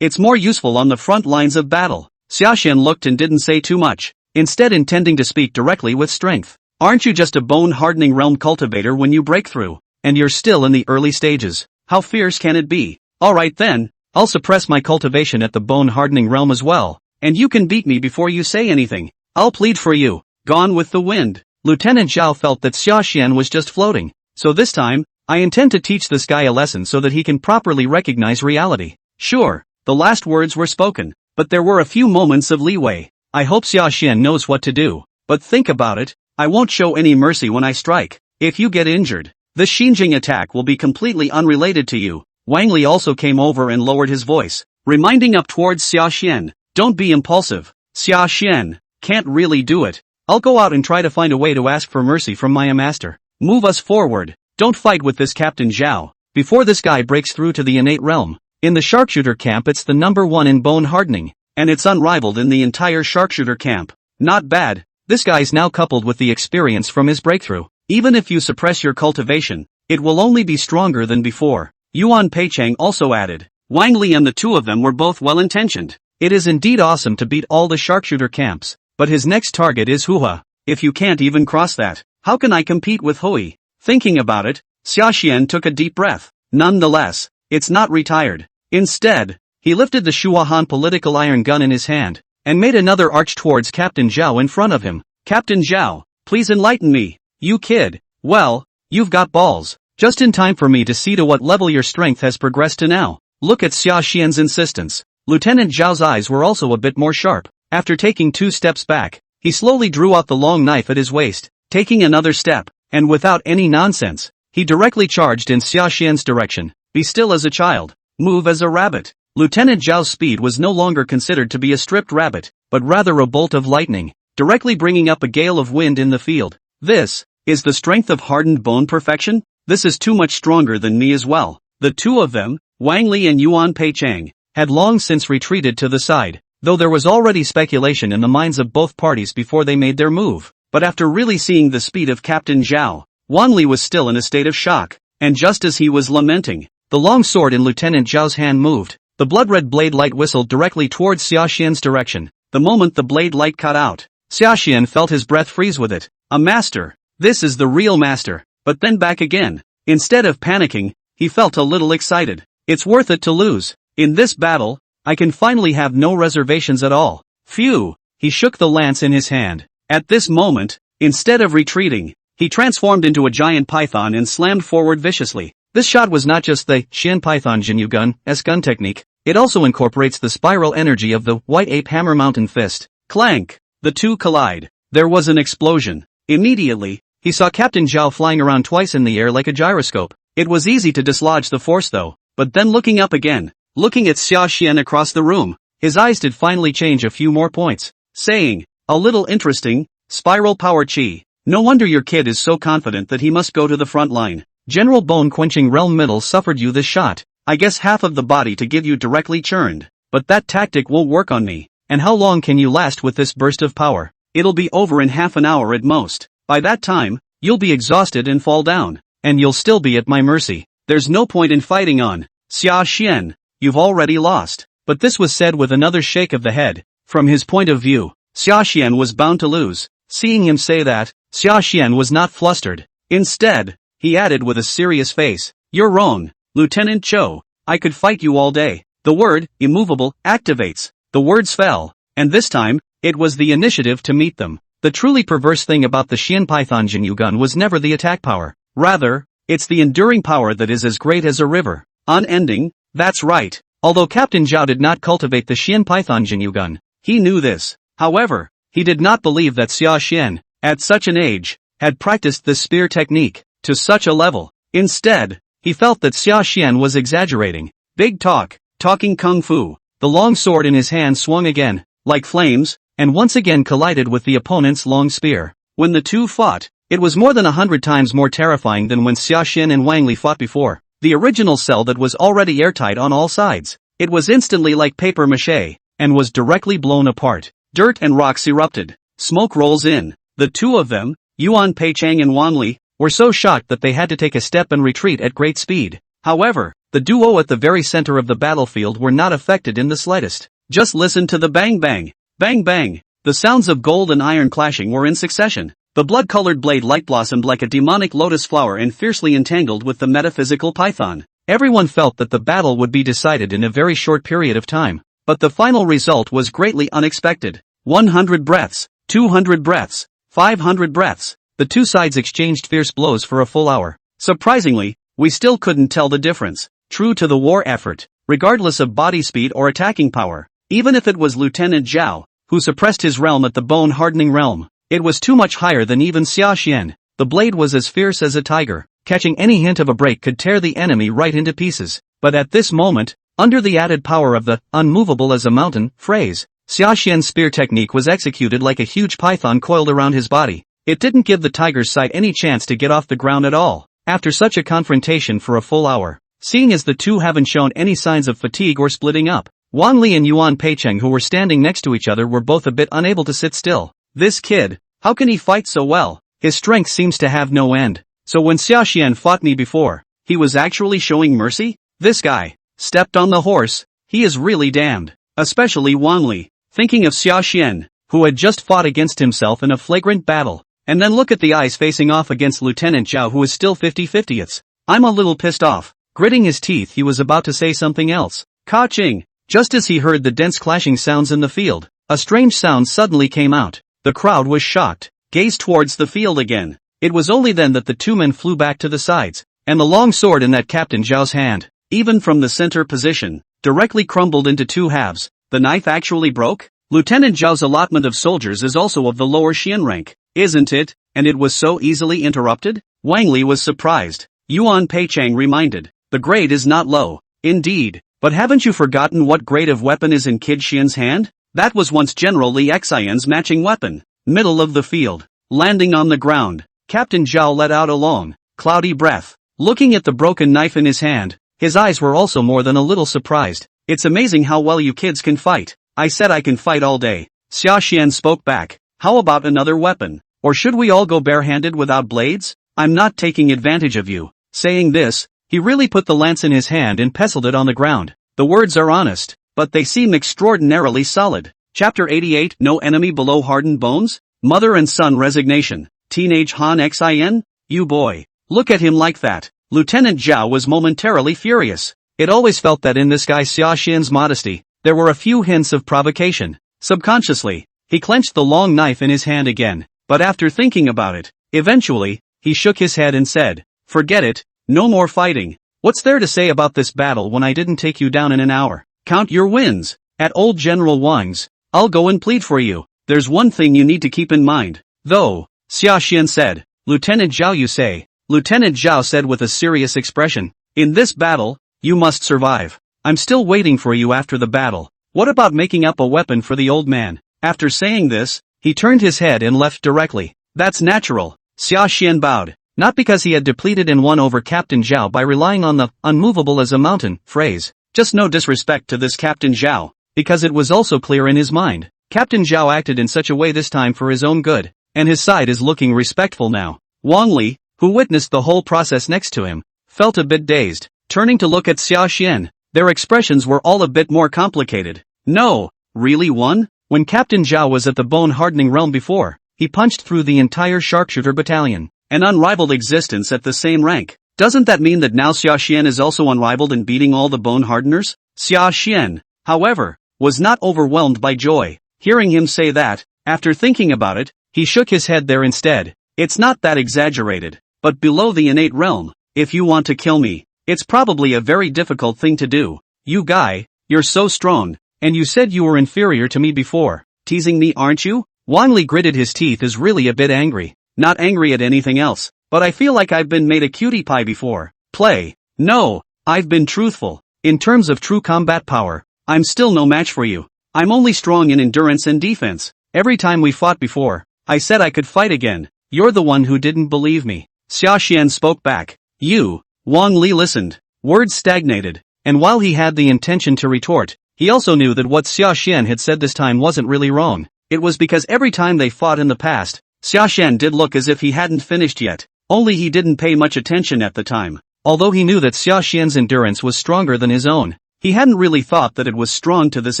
it's more useful on the front lines of battle. Sashan looked and didn't say too much, instead intending to speak directly with strength. Aren't you just a bone-hardening realm cultivator when you break through? And you're still in the early stages. How fierce can it be? Alright then, I'll suppress my cultivation at the bone-hardening realm as well, and you can beat me before you say anything. I'll plead for you. Gone with the wind. Lieutenant Zhao felt that Sashan was just floating. So this time, I intend to teach this guy a lesson so that he can properly recognize reality. Sure, the last words were spoken, but there were a few moments of leeway. I hope Sashan knows what to do. But think about it, I won't show any mercy when I strike. If you get injured, the Xinjiang attack will be completely unrelated to you. Wang Li also came over and lowered his voice, reminding up towards Sashan. Don't be impulsive. Sashan, can't really do it. I'll go out and try to find a way to ask for mercy from my master. Move us forward. Don't fight with this Captain Zhao. Before this guy breaks through to the innate realm, In the sharpshooter camp it's the #1 in bone hardening, and it's unrivaled in the entire sharpshooter camp. Not bad, this guy's now coupled with the experience from his breakthrough. Even if you suppress your cultivation, it will only be stronger than before. Yuan Peichang also added. Wang Li and the two of them were both well-intentioned. It is indeed awesome to beat all the sharpshooter camps, but his next target is Hua. If you can't even cross that, how can I compete with Hui? Thinking about it, Sashan took a deep breath. Nonetheless, it's not retired. Instead, he lifted the Shuahan political iron gun in his hand, and made another arch towards Captain Zhao in front of him. Captain Zhao, please enlighten me. You kid. Well, you've got balls. Just in time for me to see to what level your strength has progressed to now. Look at Xia Xian's insistence. Lieutenant Zhao's eyes were also a bit more sharp. After taking 2 steps back, he slowly drew out the long knife at his waist, taking another step, and without any nonsense, he directly charged in Xia Xian's direction. Be still as a child. Move as a rabbit. Lieutenant Zhao's speed was no longer considered to be a stripped rabbit, but rather a bolt of lightning, directly bringing up a gale of wind in the field. This is the strength of hardened bone perfection? This is too much stronger than me as well. The two of them, Wang Li and Yuan Peichang, had long since retreated to the side, though there was already speculation in the minds of both parties before they made their move. But after really seeing the speed of Captain Zhao, Wang Li was still in a state of shock, and just as he was lamenting, the long sword in Lieutenant Zhao's hand moved. The blood-red blade light whistled directly towards Xia Xian's direction. The moment the blade light cut out, Xia Xian felt his breath freeze with it. A master. This is the real master. But then back again. Instead of panicking, he felt a little excited. It's worth it to lose. In this battle, I can finally have no reservations at all. Phew. He shook the lance in his hand. At this moment, instead of retreating, he transformed into a giant python and slammed forward viciously. This shot was not just the Xian Python Jinyu gun-esque gun technique, it also incorporates the spiral energy of the White Ape Hammer Mountain Fist. Clank! The two collide. There was an explosion. Immediately, he saw Captain Zhao flying around twice in the air like a gyroscope. It was easy to dislodge the force though, but then looking up again, looking at Xia Xian across the room, his eyes did finally change a few more points, saying, a little interesting, spiral power chi. No wonder your kid is so confident that he must go to the front line. General Bone-Quenching Realm Middle suffered you this shot. I guess half of the body to give you directly churned. But that tactic won't work on me. And how long can you last with this burst of power? It'll be over in half an hour at most. By that time, you'll be exhausted and fall down. And you'll still be at my mercy. There's no point in fighting on. Xia Xian, you've already lost. But this was said with another shake of the head. From his point of view, Xia Xian was bound to lose. Seeing him say that, Xia Xian was not flustered. Instead, he added with a serious face, you're wrong, Lieutenant Zhou. I could fight you all day. The word, immovable, activates. The words fell, and this time, it was the initiative to meet them. The truly perverse thing about the Xian Python Jinyu gun was never the attack power. Rather, it's the enduring power that is as great as a river. Unending, that's right. Although Captain Zhao did not cultivate the Xian Python Jinyu gun, he knew this. However, he did not believe that Xia Xian, at such an age, had practiced this spear technique to such a level. Instead, he felt that Xia Xian was exaggerating. Big talk, talking kung fu. The long sword in his hand swung again, like flames, and once again collided with the opponent's long spear. When the two fought, it was more than 100 times more terrifying than when Xia Xian and Wang Li fought before. The original cell that was already airtight on all sides. It was instantly like paper mache, and was directly blown apart. Dirt and rocks erupted. Smoke rolls in. The two of them, Yuan Peichang and Wang Li, were so shocked that they had to take a step and retreat at great speed. However, the duo at the very center of the battlefield were not affected in the slightest. Just listen to the bang bang, bang bang. The sounds of gold and iron clashing were in succession. The blood-colored blade light blossomed like a demonic lotus flower and fiercely entangled with the metaphysical python. Everyone felt that the battle would be decided in a very short period of time. But the final result was greatly unexpected. 100 breaths, 200 breaths, 500 breaths. The two sides exchanged fierce blows for a full hour. Surprisingly, we still couldn't tell the difference. True to the war effort, regardless of body speed or attacking power, even if it was Lieutenant Zhao, who suppressed his realm at the bone-hardening realm, it was too much higher than even Xia Xian. The blade was as fierce as a tiger. Catching any hint of a break could tear the enemy right into pieces. But at this moment, under the added power of the unmovable as a mountain phrase, Xia Xian's spear technique was executed like a huge python coiled around his body. It didn't give the tiger's sight any chance to get off the ground at all. After such a confrontation for a full hour, seeing as the two haven't shown any signs of fatigue or splitting up. Wang Li and Yuan Peicheng, who were standing next to each other, were both a bit unable to sit still. This kid, how can he fight so well? His strength seems to have no end. So when Sashan fought me before, he was actually showing mercy? This guy stepped on the horse. He is really damned. Especially Wang Li, thinking of Sashan, who had just fought against himself in a flagrant battle. And then look at the eyes facing off against Lieutenant Zhao, who is still 50-50. I'm a little pissed off. Gritting his teeth, he was about to say something else. Ka-ching! Just as he heard the dense clashing sounds in the field, a strange sound suddenly came out. The crowd was shocked, gazed towards the field again. It was only then that the two men flew back to the sides, and the long sword in that Captain Zhao's hand, even from the center position, directly crumbled into two halves. The knife actually broke? Lieutenant Zhao's allotment of soldiers is also of the lower Xian rank, isn't it? And it was so easily interrupted? Wang Li was surprised. Yuan Peicheng reminded, the grade is not low. Indeed, but haven't you forgotten what grade of weapon is in Kid Xian's hand? That was once General Li Xian's matching weapon. Middle of the field, landing on the ground, Captain Zhao let out a long, cloudy breath. Looking at the broken knife in his hand, his eyes were also more than a little surprised. It's amazing how well you kids can fight. I said I can fight all day. Sashan spoke back. How about another weapon? Or should we all go barehanded without blades? I'm not taking advantage of you. Saying this, he really put the lance in his hand and pestled it on the ground. The words are honest, but they seem extraordinarily solid. Chapter 88, No Enemy Below Hardened Bones? Mother and Son Resignation. Teenage Han Xin? You boy. Look at him like that. Lieutenant Zhao was momentarily furious. It always felt that in this guy Sashan's modesty, there were a few hints of provocation. Subconsciously, he clenched the long knife in his hand again, but after thinking about it, eventually, he shook his head and said, forget it, no more fighting. What's there to say about this battle when I didn't take you down in an hour? Count your wins. At old General Wang's, I'll go and plead for you. There's one thing you need to keep in mind, though, Sashan said. Lieutenant Zhao, you say? Lieutenant Zhao said with a serious expression. In this battle, you must survive. I'm still waiting for you after the battle. What about making up a weapon for the old man? After saying this, he turned his head and left directly. That's natural. Sashan bowed, not because he had depleted and won over Captain Zhao by relying on the unmovable as a mountain phrase. Just no disrespect to this Captain Zhao, because it was also clear in his mind. Captain Zhao acted in such a way this time for his own good, and his side is looking respectful now. Wang Li, who witnessed the whole process next to him, felt a bit dazed, turning to look at Sashan. Their expressions were all a bit more complicated. No, really won? When Captain Zhao was at the bone-hardening realm before, he punched through the entire sharpshooter battalion, an unrivaled existence at the same rank. Doesn't that mean that now Sashan is also unrivaled in beating all the bone hardeners? Sashan, however, was not overwhelmed by joy. Hearing him say that, after thinking about it, he shook his head there instead. It's not that exaggerated, but below the innate realm, if you want to kill me, it's probably a very difficult thing to do. You guy, you're so strong, and you said you were inferior to me before. Teasing me, aren't you? Wang Li gritted his teeth, is really a bit angry. Not angry at anything else, but I feel like I've been made a cutie pie before. Play. No, I've been truthful. In terms of true combat power, I'm still no match for you. I'm only strong in endurance and defense. Every time we fought before, I said I could fight again. You're the one who didn't believe me. Sashan spoke back. You. Wang Li listened. Words stagnated, and while he had the intention to retort, he also knew that what Sashan had said this time wasn't really wrong. It was because every time they fought in the past, Sashan did look as if he hadn't finished yet, only he didn't pay much attention at the time. Although he knew that Sashan's endurance was stronger than his own, he hadn't really thought that it was strong to this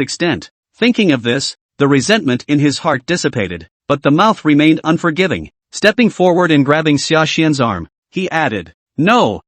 extent. Thinking of this, the resentment in his heart dissipated, but the mouth remained unforgiving. Stepping forward and grabbing Sashan's arm, he added, No,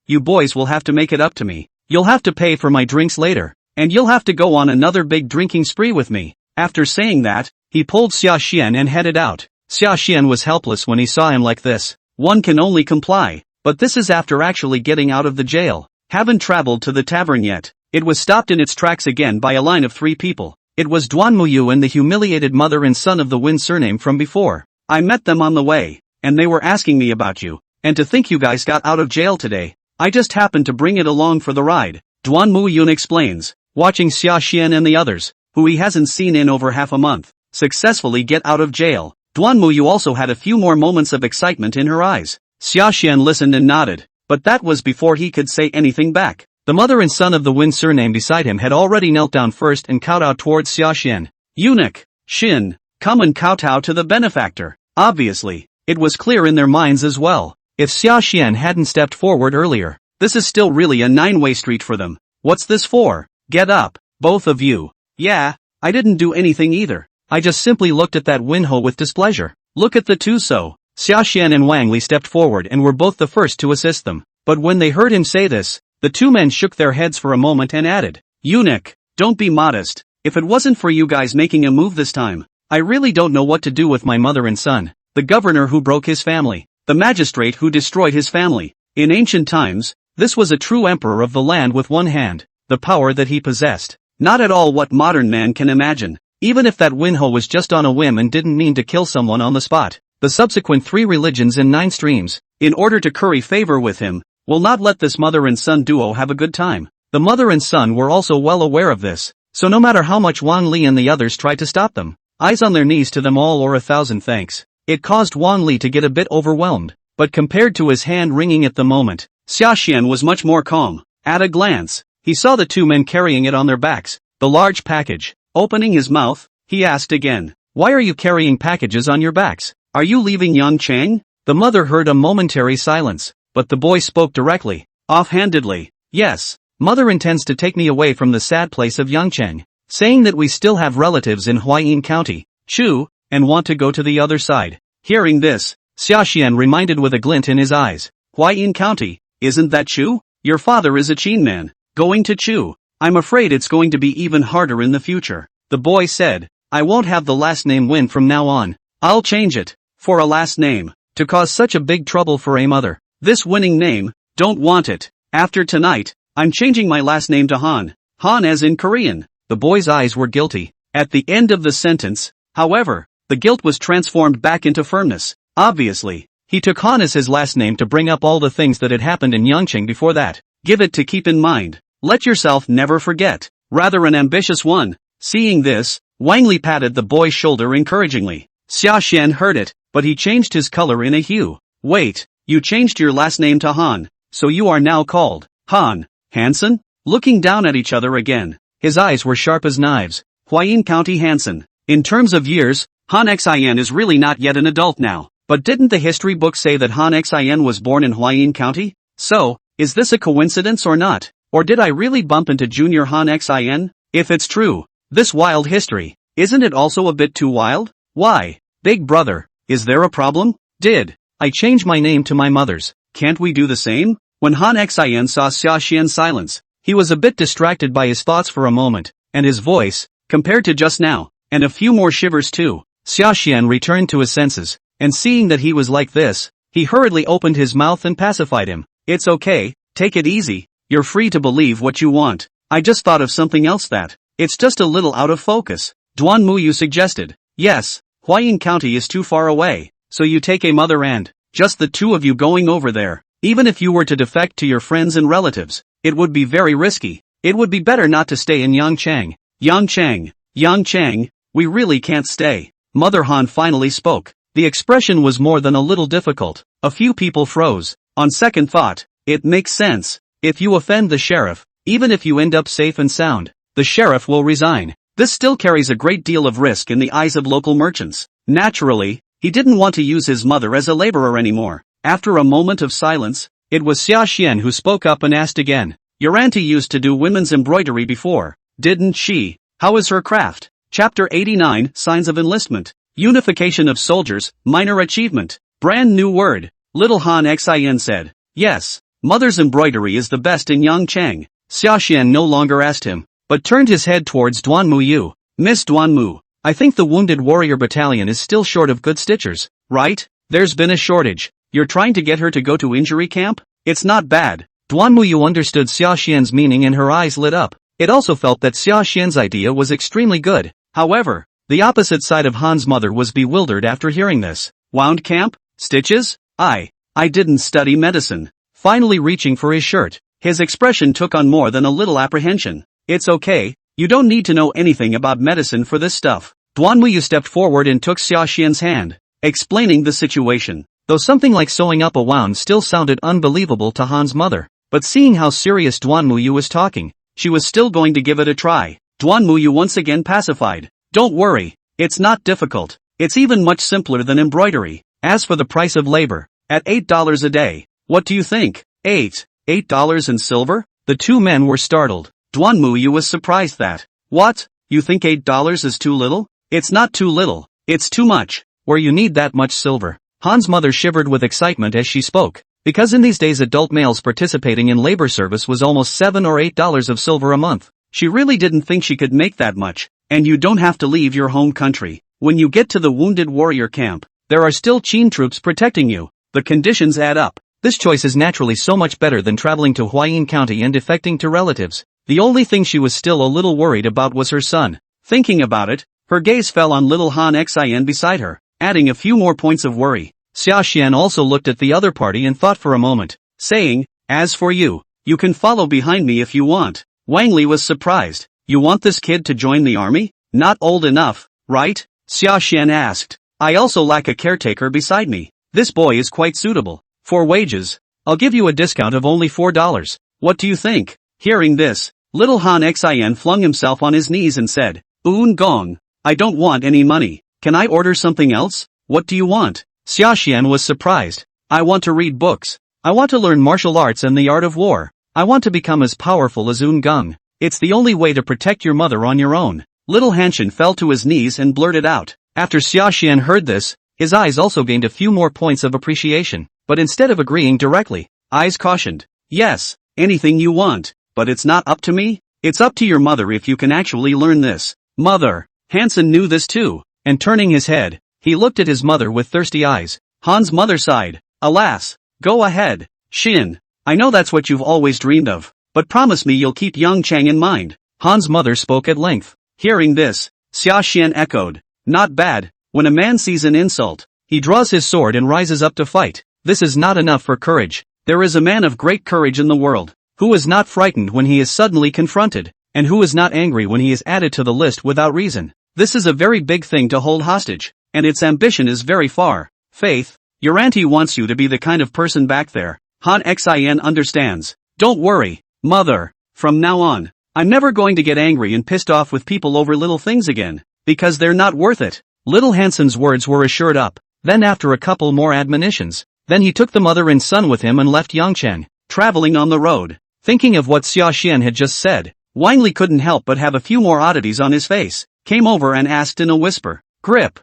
you boys will have to make it up to me. You'll have to pay for my drinks later, and you'll have to go on another big drinking spree with me. After saying that, he pulled Sashan and headed out. Sashan was helpless when he saw him like this. One can only comply, but this is after actually getting out of the jail. Haven't traveled to the tavern yet. It was stopped in its tracks again by a line of 3 people. It was Duan Muyu and the humiliated mother and son of the Wind surname from before. I met them on the way, and they were asking me about you, and to think you guys got out of jail today. I just happened to bring it along for the ride. Duan Muyun explains, watching Sashan and the others, who he hasn't seen in over half a month, successfully get out of jail. Duan Muyu also had a few more moments of excitement in her eyes. Sashan listened and nodded, but that was before he could say anything back. The mother and son of the Wen surname beside him had already knelt down first and kowtowed towards Sashan. Eunuch, Shin, come and kowtow to the benefactor. Obviously, it was clear in their minds as well. If Sashan hadn't stepped forward earlier, this is still really a nine-way street for them. What's this for? Get up, both of you. Yeah, I didn't do anything either. I just simply looked at that Winho with displeasure. Look at the two so. Sashan and Wang Li stepped forward and were both the first to assist them. But when they heard him say this, the two men shook their heads for a moment and added, Eunuch, don't be modest. If it wasn't for you guys making a move this time, I really don't know what to do with my mother and son. The governor who broke his family. The magistrate who destroyed his family. In ancient times, this was a true emperor of the land with one hand. The power that he possessed. Not at all what modern man can imagine. Even if that Winho was just on a whim and didn't mean to kill someone on the spot. The subsequent 3 religions and 9 streams, in order to curry favor with him, will not let this mother and son duo have a good time. The mother and son were also well aware of this, so no matter how much Wang Li and the others tried to stop them, eyes on their knees to them all or 1,000 thanks, it caused Wang Li to get a bit overwhelmed, but compared to his hand wringing at the moment, Sashan was much more calm. At a glance, he saw the two men carrying it on their backs, the large package. Opening his mouth, he asked again, why are you carrying packages on your backs? Are you leaving Yangcheng? The mother heard a momentary silence, but the boy spoke directly, offhandedly. Yes, mother intends to take me away from the sad place of Yangcheng, saying that we still have relatives in Huayin County, Chu, and want to go to the other side. Hearing this, Sashan reminded with a glint in his eyes, Huayin County, isn't that Chu? Your father is a Qin man, going to Chu. I'm afraid it's going to be even harder in the future. The boy said, I won't have the last name Win from now on. I'll change it, for a last name, to cause such a big trouble for a mother. This winning name, don't want it. After tonight, I'm changing my last name to Han. Han as in Korean. The boy's eyes were guilty. At the end of the sentence, however, the guilt was transformed back into firmness. Obviously, he took Han as his last name to bring up all the things that had happened in Yangcheng before that. Give it to keep in mind. Let yourself never forget. Rather an ambitious one. Seeing this, Wang Li patted the boy's shoulder encouragingly. Sashan heard it, but he changed his color in a hue. Wait, you changed your last name to Han, so you are now called Han Hansen? Looking down at each other again, his eyes were sharp as knives. Huayin County Hansen. In terms of years, Han Xin is really not yet an adult now. But didn't the history book say that Han Xin was born in Huayin County? So, is this a coincidence or not? Or did I really bump into Junior Han Xin? If it's true, this wild history, isn't it also a bit too wild? Why, big brother, is there a problem? Did I change my name to my mother's? Can't we do the same? When Han Xin saw Sashan's silence, he was a bit distracted by his thoughts for a moment, and his voice, compared to just now, and a few more shivers too. Sashan returned to his senses, and seeing that he was like this, he hurriedly opened his mouth and pacified him. It's okay, take it easy, you're free to believe what you want. I just thought of something else that, it's just a little out of focus. Duan Muyu suggested. Yes, Huayin County is too far away, so you take a mother and, just the two of you going over there. Even if you were to defect to your friends and relatives, it would be very risky. It would be better not to stay in Yangcheng. Yangcheng, we really can't stay. Mother Han finally spoke. The expression was more than a little difficult. A few people froze. On second thought, it makes sense. If you offend the sheriff, even if you end up safe and sound, the sheriff will resign. This still carries a great deal of risk in the eyes of local merchants. Naturally, he didn't want to use his mother as a laborer anymore. After a moment of silence, it was Xiaxian who spoke up and asked again. Your auntie used to do women's embroidery before, didn't she? How is her craft? Chapter 89, Signs of Enlistment. Unification of soldiers, minor achievement. Brand new word. Little Han Xin said. Yes, mother's embroidery is the best in Yangcheng. Xiaxian no longer asked him, but turned his head towards Duan Muyu. Miss Duan Mu, I think the Wounded Warrior Battalion is still short of good stitchers, right? There's been a shortage. You're trying to get her to go to injury camp? It's not bad. Duan Muyu understood Xiaxian's meaning and her eyes lit up. It also felt that Xiaxian's idea was extremely good. However, the opposite side of Han's mother was bewildered after hearing this. Wound camp? Stitches? I didn't study medicine. Finally reaching for his shirt, his expression took on more than a little apprehension. It's okay, you don't need to know anything about medicine for this stuff. Duan Muyu stepped forward and took Xiaxian's hand, explaining the situation. though something like sewing up a wound still sounded unbelievable to Han's mother. But seeing how serious Duan Muyu was talking, she was still going to give it a try. Duan Muyu once again pacified. Don't worry, it's not difficult. It's even much simpler than embroidery. As for the price of labor, at $8 a day, what do you think? $8 in silver? The two men were startled. Duan Muyu was surprised that. What? You think $8 is too little? It's not too little, it's too much. Where you need that much silver. Han's mother shivered with excitement as she spoke, because in these days adult males participating in labor service was almost $7 or $8 of silver a month. She really didn't think she could make that much, and you don't have to leave your home country. When you get to the wounded warrior camp, there are still Qin troops protecting you. The conditions add up. This choice is naturally so much better than traveling to Huayin County and defecting to relatives. The only thing she was still a little worried about was her son. Thinking about it, her gaze fell on little Han Xin beside her, adding a few more points of worry. Sashan also looked at the other party and thought for a moment, saying, as for you, you can follow behind me if you want. Wang Li was surprised. You want this kid to join the army? Not old enough, right? Sashan asked. I also lack a caretaker beside me. This boy is quite suitable. For wages, I'll give you a discount of only $4. What do you think? Hearing this, little Han Xin flung himself on his knees and said, Gong, I don't want any money. Can I order something else? What do you want? Sashan was surprised. I want to read books. I want to learn martial arts and the art of war. I want to become as powerful as Gong. It's the only way to protect your mother on your own. Little Hanshin fell to his knees and blurted out. After Sashan heard this, his eyes also gained a few more points of appreciation, but instead of agreeing directly, eyes cautioned. Yes, anything you want, but it's not up to me. It's up to your mother if you can actually learn this. Mother. Hansen knew this too, and turning his head, he looked at his mother with thirsty eyes. Han's mother sighed. Alas. Go ahead, Shin. I know that's what you've always dreamed of, but promise me you'll keep young Chang in mind. Han's mother spoke at length. Hearing this, Sashan echoed. Not bad. When a man sees an insult, he draws his sword and rises up to fight. This is not enough for courage. There is a man of great courage in the world, who is not frightened when he is suddenly confronted, and who is not angry when he is added to the list without reason. This is a very big thing to hold hostage, and its ambition is very far. Faith, your auntie wants you to be the kind of person back there. Han Xin understands. Don't worry, mother. From now on, I'm never going to get angry and pissed off with people over little things again, because they're not worth it. Little Hansen's words were assured up. Then after a couple more admonitions, then he took the mother and son with him and left Yangcheng, traveling on the road. Thinking of what Xiaoxian had just said, Wang Li couldn't help but have a few more oddities on his face, came over and asked in a whisper, Grip,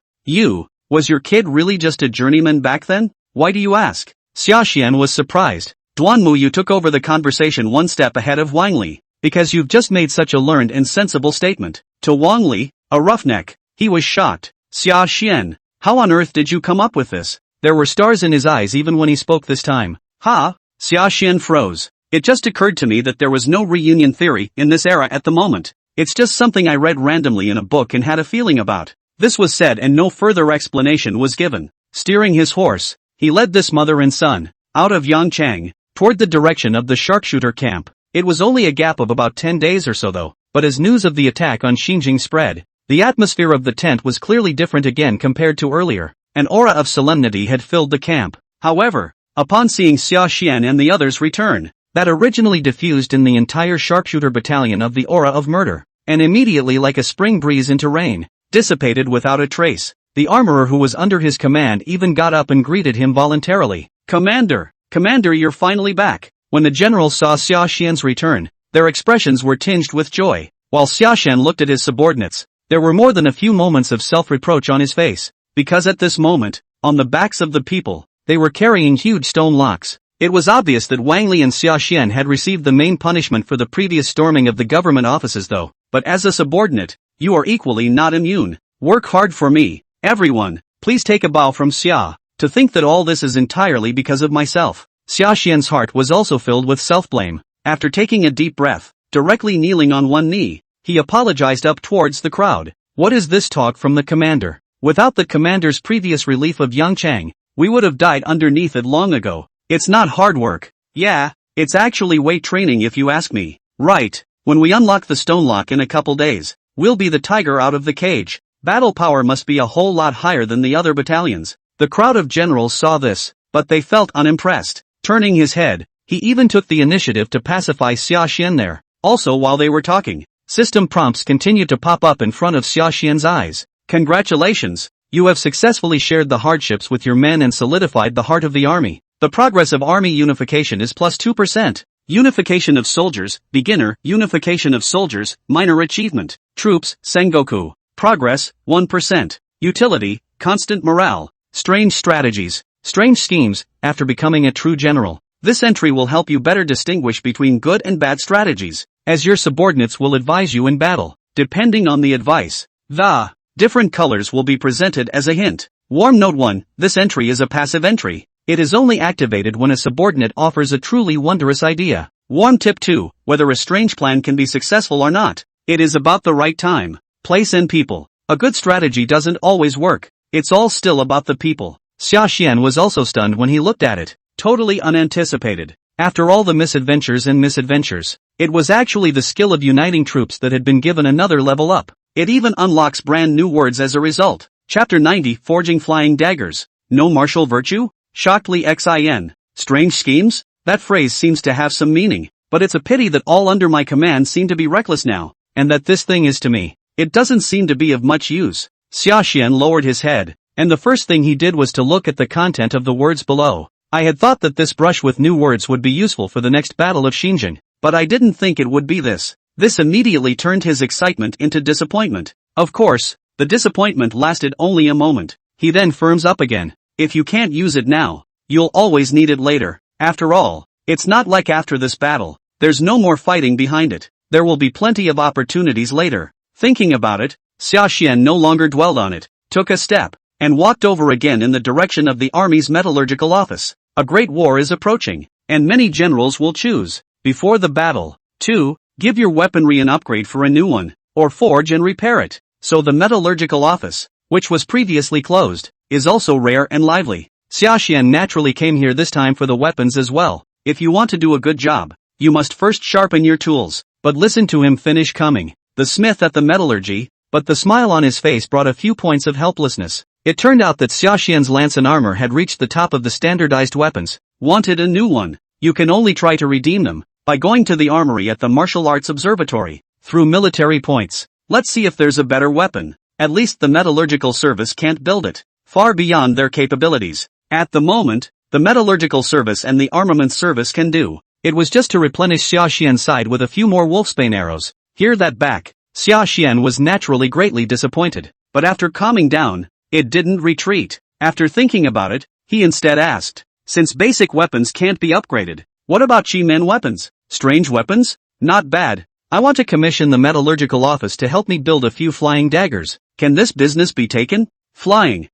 was your kid really just a journeyman back then? Why do you ask? Xiaoxian was surprised. Duan Muyu took over the conversation one step ahead of Wang Li, because you've just made such a learned and sensible statement. To Wang Li, a roughneck, he was shocked. Xiaoxian, how on earth did you come up with this? There were stars in his eyes even when he spoke this time. Ha? Xiaoxian froze. It just occurred to me that there was no reunion theory in this era at the moment. It's just something I read randomly in a book and had a feeling about. This was said and no further explanation was given. Steering his horse, he led this mother and son, out of Yangchang, toward the direction of the sharpshooter camp. It was only a gap of about 10 days or so though, but as news of the attack on Xinjiang spread, the atmosphere of the tent was clearly different again compared to earlier. An aura of solemnity had filled the camp. However, upon seeing Xiaoxian and the others return, that originally diffused in the entire sharpshooter battalion of the aura of murder, and immediately like a spring breeze into rain, dissipated without a trace. The armorer who was under his command even got up and greeted him voluntarily. Commander, you're finally back. When the generals saw Xiaoxian's return, their expressions were tinged with joy. While Xiaoxian looked at his subordinates, there were more than a few moments of self-reproach on his face, because at this moment, on the backs of the people, they were carrying huge stone locks. It was obvious that Wang Li and Xiaoxian had received the main punishment for the previous storming of the government offices though, but as a subordinate, you are equally not immune. Work hard for me, everyone. Please take a bow from Xia. To think that all this is entirely because of myself. Xiaoxian's heart was also filled with self-blame. After taking a deep breath, directly kneeling on one knee, he apologized up towards the crowd. What is this talk from the commander? Without the commander's previous relief of Yangchang, we would have died underneath it long ago. It's not hard work. Yeah, it's actually weight training if you ask me. Right, when we unlock the stone lock in a couple days, we'll be the tiger out of the cage. Battle power must be a whole lot higher than the other battalions. The crowd of generals saw this, but they felt unimpressed. Turning his head, he even took the initiative to pacify Sashan there. Also, while they were talking, system prompts continued to pop up in front of Sashan's eyes. Congratulations, you have successfully shared the hardships with your men and solidified the heart of the army. The progress of army unification is plus 2%. Unification of soldiers, beginner, unification of soldiers, minor achievement. Troops, Sengoku. Progress, 1%. Utility, constant morale. Strange strategies, strange schemes, after becoming a true general. This entry will help you better distinguish between good and bad strategies, as your subordinates will advise you in battle. Depending on the advice, the different colors will be presented as a hint. Warm note 1, this entry is a passive entry. It is only activated when a subordinate offers a truly wondrous idea. Warm tip 2, whether a strange plan can be successful or not. It is about the right time, place and people. A good strategy doesn't always work. It's all still about the people. Sashan was also stunned when he looked at it. Totally unanticipated. After all the misadventures, it was actually the skill of uniting troops that had been given another level up. It even unlocks brand new words as a result. Chapter 90, Forging Flying Daggers. No martial virtue? Shockley xin. Strange schemes? That phrase seems to have some meaning, but it's a pity that all under my command seem to be reckless now, and that this thing is to me. It doesn't seem to be of much use. Sashan lowered his head, and the first thing he did was to look at the content of the words below. I had thought that this brush with new words would be useful for the next battle of Xinjiang, but I didn't think it would be this. This immediately turned his excitement into disappointment. Of course, the disappointment lasted only a moment. He then firms up again. If you can't use it now, you'll always need it later. After all, it's not like after this battle, there's no more fighting behind it. There will be plenty of opportunities later. Thinking about it, Sashan no longer dwelled on it, took a step, and walked over again in the direction of the army's metallurgical office. A great war is approaching, and many generals will choose, before the battle, to give your weaponry an upgrade for a new one, or forge and repair it. So the metallurgical office, which was previously closed, is also rare and lively. Sashan naturally came here this time for the weapons as well. If you want to do a good job, you must first sharpen your tools. But listen to him finish coming. The smith at the metallurgy, but the smile on his face brought a few points of helplessness. It turned out that Sashan's lance and armor had reached the top of the standardized weapons. Wanted a new one? You can only try to redeem them by going to the armory at the Martial Arts Observatory, through military points. Let's see if there's a better weapon. At least the metallurgical service can't build it, far beyond their capabilities. At the moment, the metallurgical service and the armament service can do. It was just to replenish Sashan's side with a few more wolfsbane arrows. Hear that back. Sashan was naturally greatly disappointed, but after calming down, it didn't retreat. After thinking about it, he instead asked, since basic weapons can't be upgraded, what about Chi-men weapons? Strange weapons? Not bad. I want to commission the metallurgical office to help me build a few flying daggers. Can this business be taken? Flying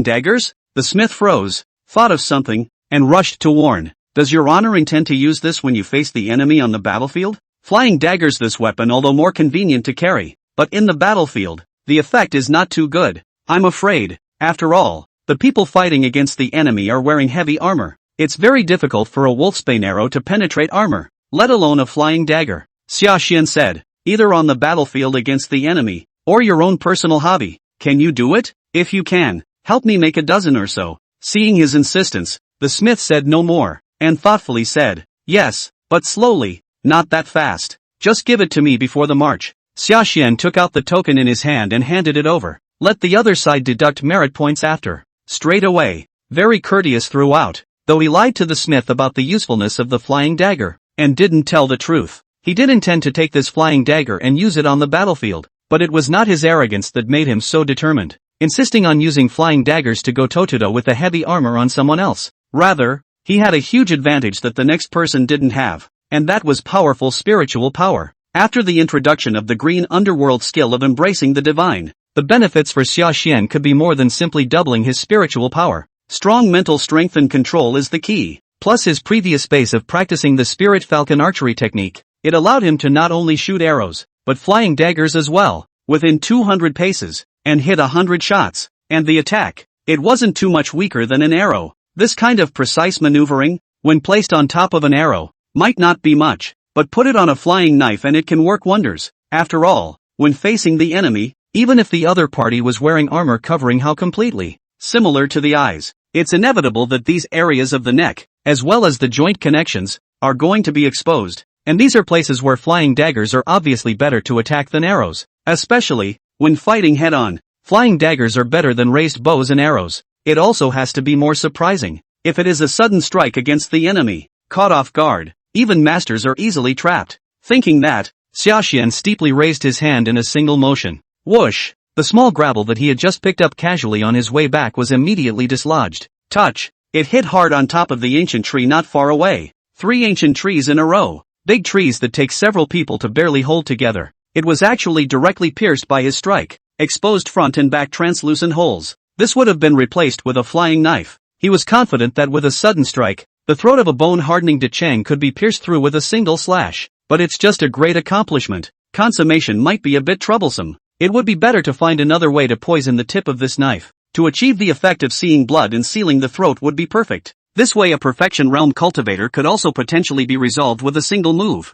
daggers? The smith froze, thought of something, and rushed to warn. Does your honor intend to use this when you face the enemy on the battlefield? Flying daggers. This weapon, although more convenient to carry, but in the battlefield, the effect is not too good. I'm afraid, after all, the people fighting against the enemy are wearing heavy armor. It's very difficult for a wolfsbane arrow to penetrate armor, let alone a flying dagger. Sashan said, either on the battlefield against the enemy, or your own personal hobby. Can you do it? If you can, help me make a dozen or so. Seeing his insistence, the smith said no more, and thoughtfully said, yes, but slowly, not that fast. Just give it to me before the march. Sashan took out the token in his hand and handed it over. Let the other side deduct merit points after. Straight away. Very courteous throughout, though he lied to the smith about the usefulness of the flying dagger, and didn't tell the truth. He did intend to take this flying dagger and use it on the battlefield, but it was not his arrogance that made him so determined, insisting on using flying daggers to go toe-to-toe with the heavy armor on someone else. Rather, he had a huge advantage that the next person didn't have, and that was powerful spiritual power. After the introduction of the green underworld skill of embracing the divine, the benefits for Sashan could be more than simply doubling his spiritual power. Strong mental strength and control is the key, plus his previous base of practicing the spirit falcon archery technique. It allowed him to not only shoot arrows, but flying daggers as well, within 200 paces, and hit 100 shots. And the attack, it wasn't too much weaker than an arrow. This kind of precise maneuvering, when placed on top of an arrow, might not be much, but put it on a flying knife and it can work wonders. After all, when facing the enemy, even if the other party was wearing armor covering how completely similar to the eyes. It's inevitable that these areas of the neck, as well as the joint connections, are going to be exposed, and these are places where flying daggers are obviously better to attack than arrows, especially when fighting head-on. Flying daggers are better than raised bows and arrows. It also has to be more surprising. If it is a sudden strike against the enemy, caught off guard, even masters are easily trapped. Thinking that, Sashan steeply raised his hand in a single motion. Whoosh! The small grapple that he had just picked up casually on his way back was immediately dislodged. Touch! It hit hard on top of the ancient tree not far away. 3 ancient trees in a row. Big trees that take several people to barely hold together. It was actually directly pierced by his strike. Exposed front and back translucent holes. This would have been replaced with a flying knife. He was confident that with a sudden strike, the throat of a bone-hardening Decheng could be pierced through with a single slash. But it's just a great accomplishment. Consummation might be a bit troublesome. It would be better to find another way to poison the tip of this knife. To achieve the effect of seeing blood and sealing the throat would be perfect. This way a perfection realm cultivator could also potentially be resolved with a single move.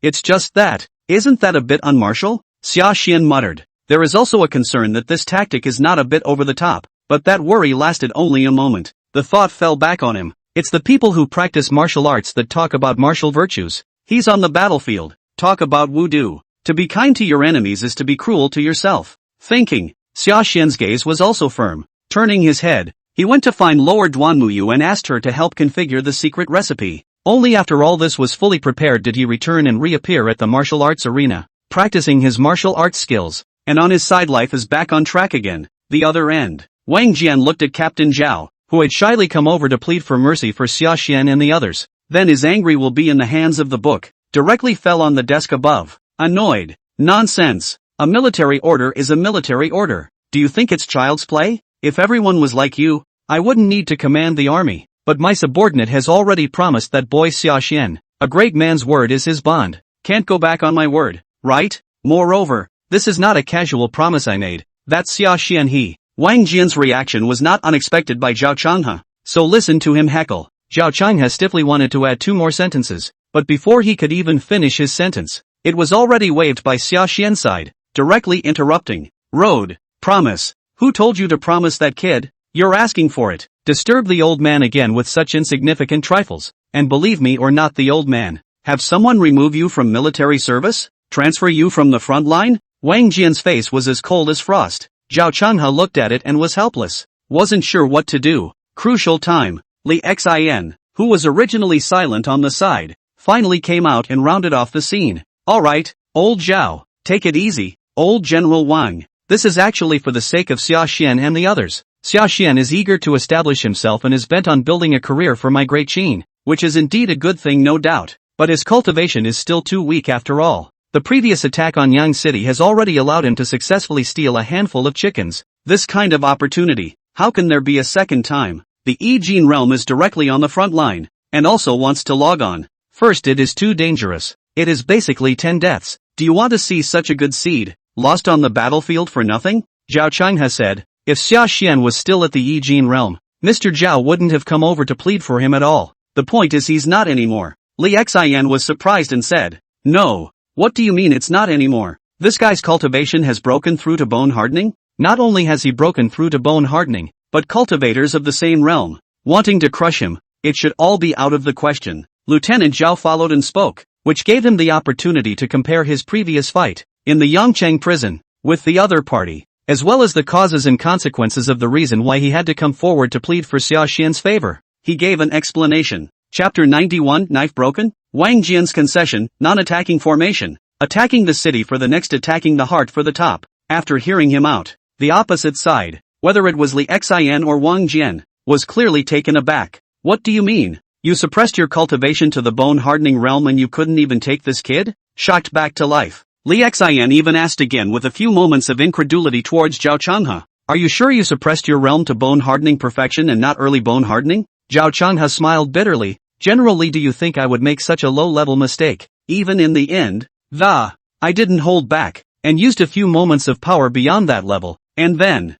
It's just that. Isn't that a bit unmartial? Sashan muttered. There is also a concern that this tactic is not a bit over the top, but that worry lasted only a moment. The thought fell back on him. It's the people who practice martial arts that talk about martial virtues. He's on the battlefield. Talk about voodoo. To be kind to your enemies is to be cruel to yourself. Thinking, Sashan's gaze was also firm. Turning his head, he went to find Lower Duanmuyu and asked her to help configure the secret recipe. Only after all this was fully prepared did he return and reappear at the martial arts arena, practicing his martial arts skills. And on his side life is back on track again. The other end. Wang Jian looked at Captain Zhao, who had shyly come over to plead for mercy for Sashan and the others. Then his angry will be in the hands of the book. Directly fell on the desk above. Annoyed. Nonsense. A military order is a military order. Do you think it's child's play? If everyone was like you, I wouldn't need to command the army. But my subordinate has already promised that boy Sashan. A great man's word is his bond. Can't go back on my word, right? Moreover, this is not a casual promise I made. That's Sashan he. Wang Jian's reaction was not unexpected by Zhao Changhe. So listen to him heckle. Zhao Changhe stiffly wanted to add 2 more sentences, but before he could even finish his sentence, it was already waved by Sashan's side, directly interrupting. Road. Promise. Who told you to promise that kid? You're asking for it. Disturb the old man again with such insignificant trifles. And believe me or not the old man. Have someone remove you from military service? Transfer you from the front line? Wang Jian's face was as cold as frost. Zhao Changhe looked at it and was helpless. Wasn't sure what to do. Crucial time. Li Xin, who was originally silent on the side, finally came out and rounded off the scene. Alright, old Zhao, take it easy, old General Wang. This is actually for the sake of Sashan and the others. Sashan is eager to establish himself and is bent on building a career for my great Qin, which is indeed a good thing no doubt, but his cultivation is still too weak after all. The previous attack on Yang City has already allowed him to successfully steal a handful of chickens. This kind of opportunity, how can there be a second time? The Jin realm is directly on the front line, and also wants to log on. First, it is too dangerous. It is basically 10 deaths. Do you want to see such a good seed lost on the battlefield for nothing? Zhao Changhe said. If Sashan was still at the Jin realm, Mr. Zhao wouldn't have come over to plead for him at all. The point is he's not anymore. Li Xin was surprised and said, no. What do you mean it's not anymore? This guy's cultivation has broken through to bone hardening? Not only has he broken through to bone hardening, but cultivators of the same realm, wanting to crush him, it should all be out of the question. Lieutenant Zhao followed and spoke, which gave him the opportunity to compare his previous fight, in the Yangcheng prison, with the other party, as well as the causes and consequences of the reason why he had to come forward to plead for Sashan's favor. He gave an explanation. Chapter 91, Knife Broken? Wang Jian's concession, non-attacking formation, attacking the city for the next attacking the heart for the top. After hearing him out, the opposite side, whether it was Li Xin or Wang Jian, was clearly taken aback. What do you mean? You suppressed your cultivation to the bone-hardening realm and you couldn't even take this kid? Shocked back to life. Li Xin even asked again with a few moments of incredulity towards Zhao Changhe. Are you sure you suppressed your realm to bone-hardening perfection and not early bone-hardening? Zhao Changhe smiled bitterly. General Li, do you think I would make such a low-level mistake? Even in the end, I didn't hold back, and used a few moments of power beyond that level, and then,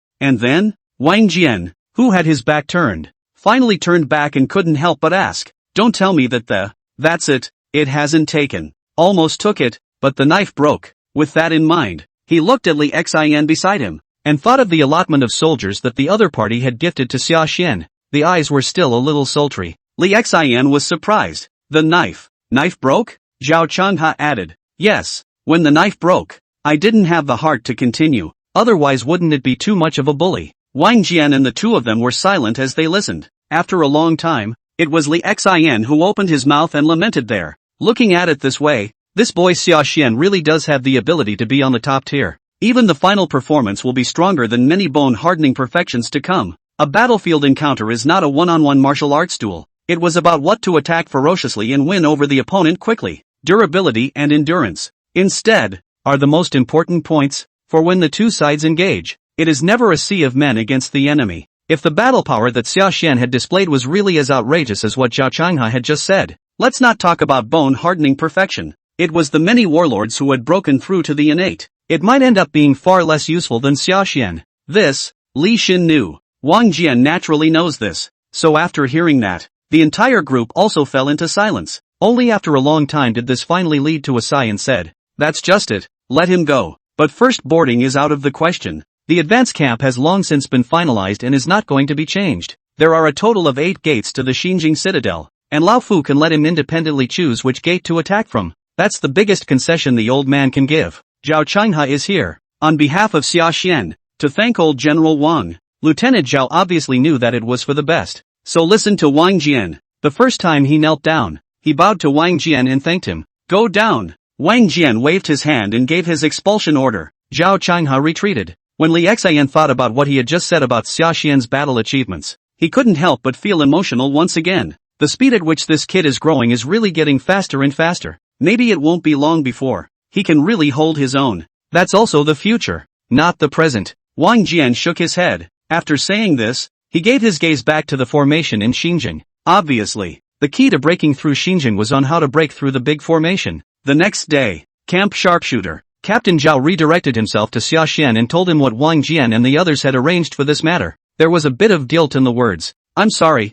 Wang Jian, who had his back turned, finally turned back and couldn't help but ask, don't tell me that that's it hasn't taken. Almost took it, but the knife broke. With that in mind, he looked at Li Xin beside him. and thought of the allotment of soldiers that the other party had gifted to Sashan. The eyes were still a little sultry. Li Xian was surprised. The knife. Knife broke? Zhao Changha added. Yes, when the knife broke. I didn't have the heart to continue, otherwise wouldn't it be too much of a bully? Wang Jian and the two of them were silent as they listened. After a long time, it was Li Xian who opened his mouth and lamented there. Looking at it this way, this boy Sashan really does have the ability to be on the top tier. Even the final performance will be stronger than many bone-hardening perfections to come. A battlefield encounter is not a one-on-one martial arts duel. It was about what to attack ferociously and win over the opponent quickly. Durability and endurance, instead, are the most important points, for when the two sides engage, it is never a sea of men against the enemy. If the battle power that Sashan had displayed was really as outrageous as what Zhao Changha had just said, let's not talk about bone-hardening perfection. It was the many warlords who had broken through to the innate. It might end up being far less useful than Sashan. This, Li Xin knew. Wang Jian naturally knows this. So after hearing that, the entire group also fell into silence. Only after a long time did this finally lead to a sigh and said, "That's just it, let him go." But first boarding is out of the question. The advance camp has long since been finalized and is not going to be changed. There are a total of 8 gates to the Xinjing Citadel, and Lao Fu can let him independently choose which gate to attack from. That's the biggest concession the old man can give. Zhao Changha is here, on behalf of Sashan, to thank old General Wang. Lieutenant Zhao obviously knew that it was for the best. So listen to Wang Jian. The first time he knelt down, he bowed to Wang Jian and thanked him. Go down. Wang Jian waved his hand and gave his expulsion order. Zhao Changha retreated. When Li Xian thought about what he had just said about Sashan's battle achievements, he couldn't help but feel emotional once again. The speed at which this kid is growing is really getting faster and faster. Maybe it won't be long before he can really hold his own. That's also the future, not the present. Wang Jian shook his head. After saying this, he gave his gaze back to the formation in Xinjing. Obviously, the key to breaking through Xinjing was on how to break through the big formation. The next day, Camp Sharpshooter. Captain Zhao redirected himself to Sashan and told him what Wang Jian and the others had arranged for this matter. There was a bit of guilt in the words. I'm sorry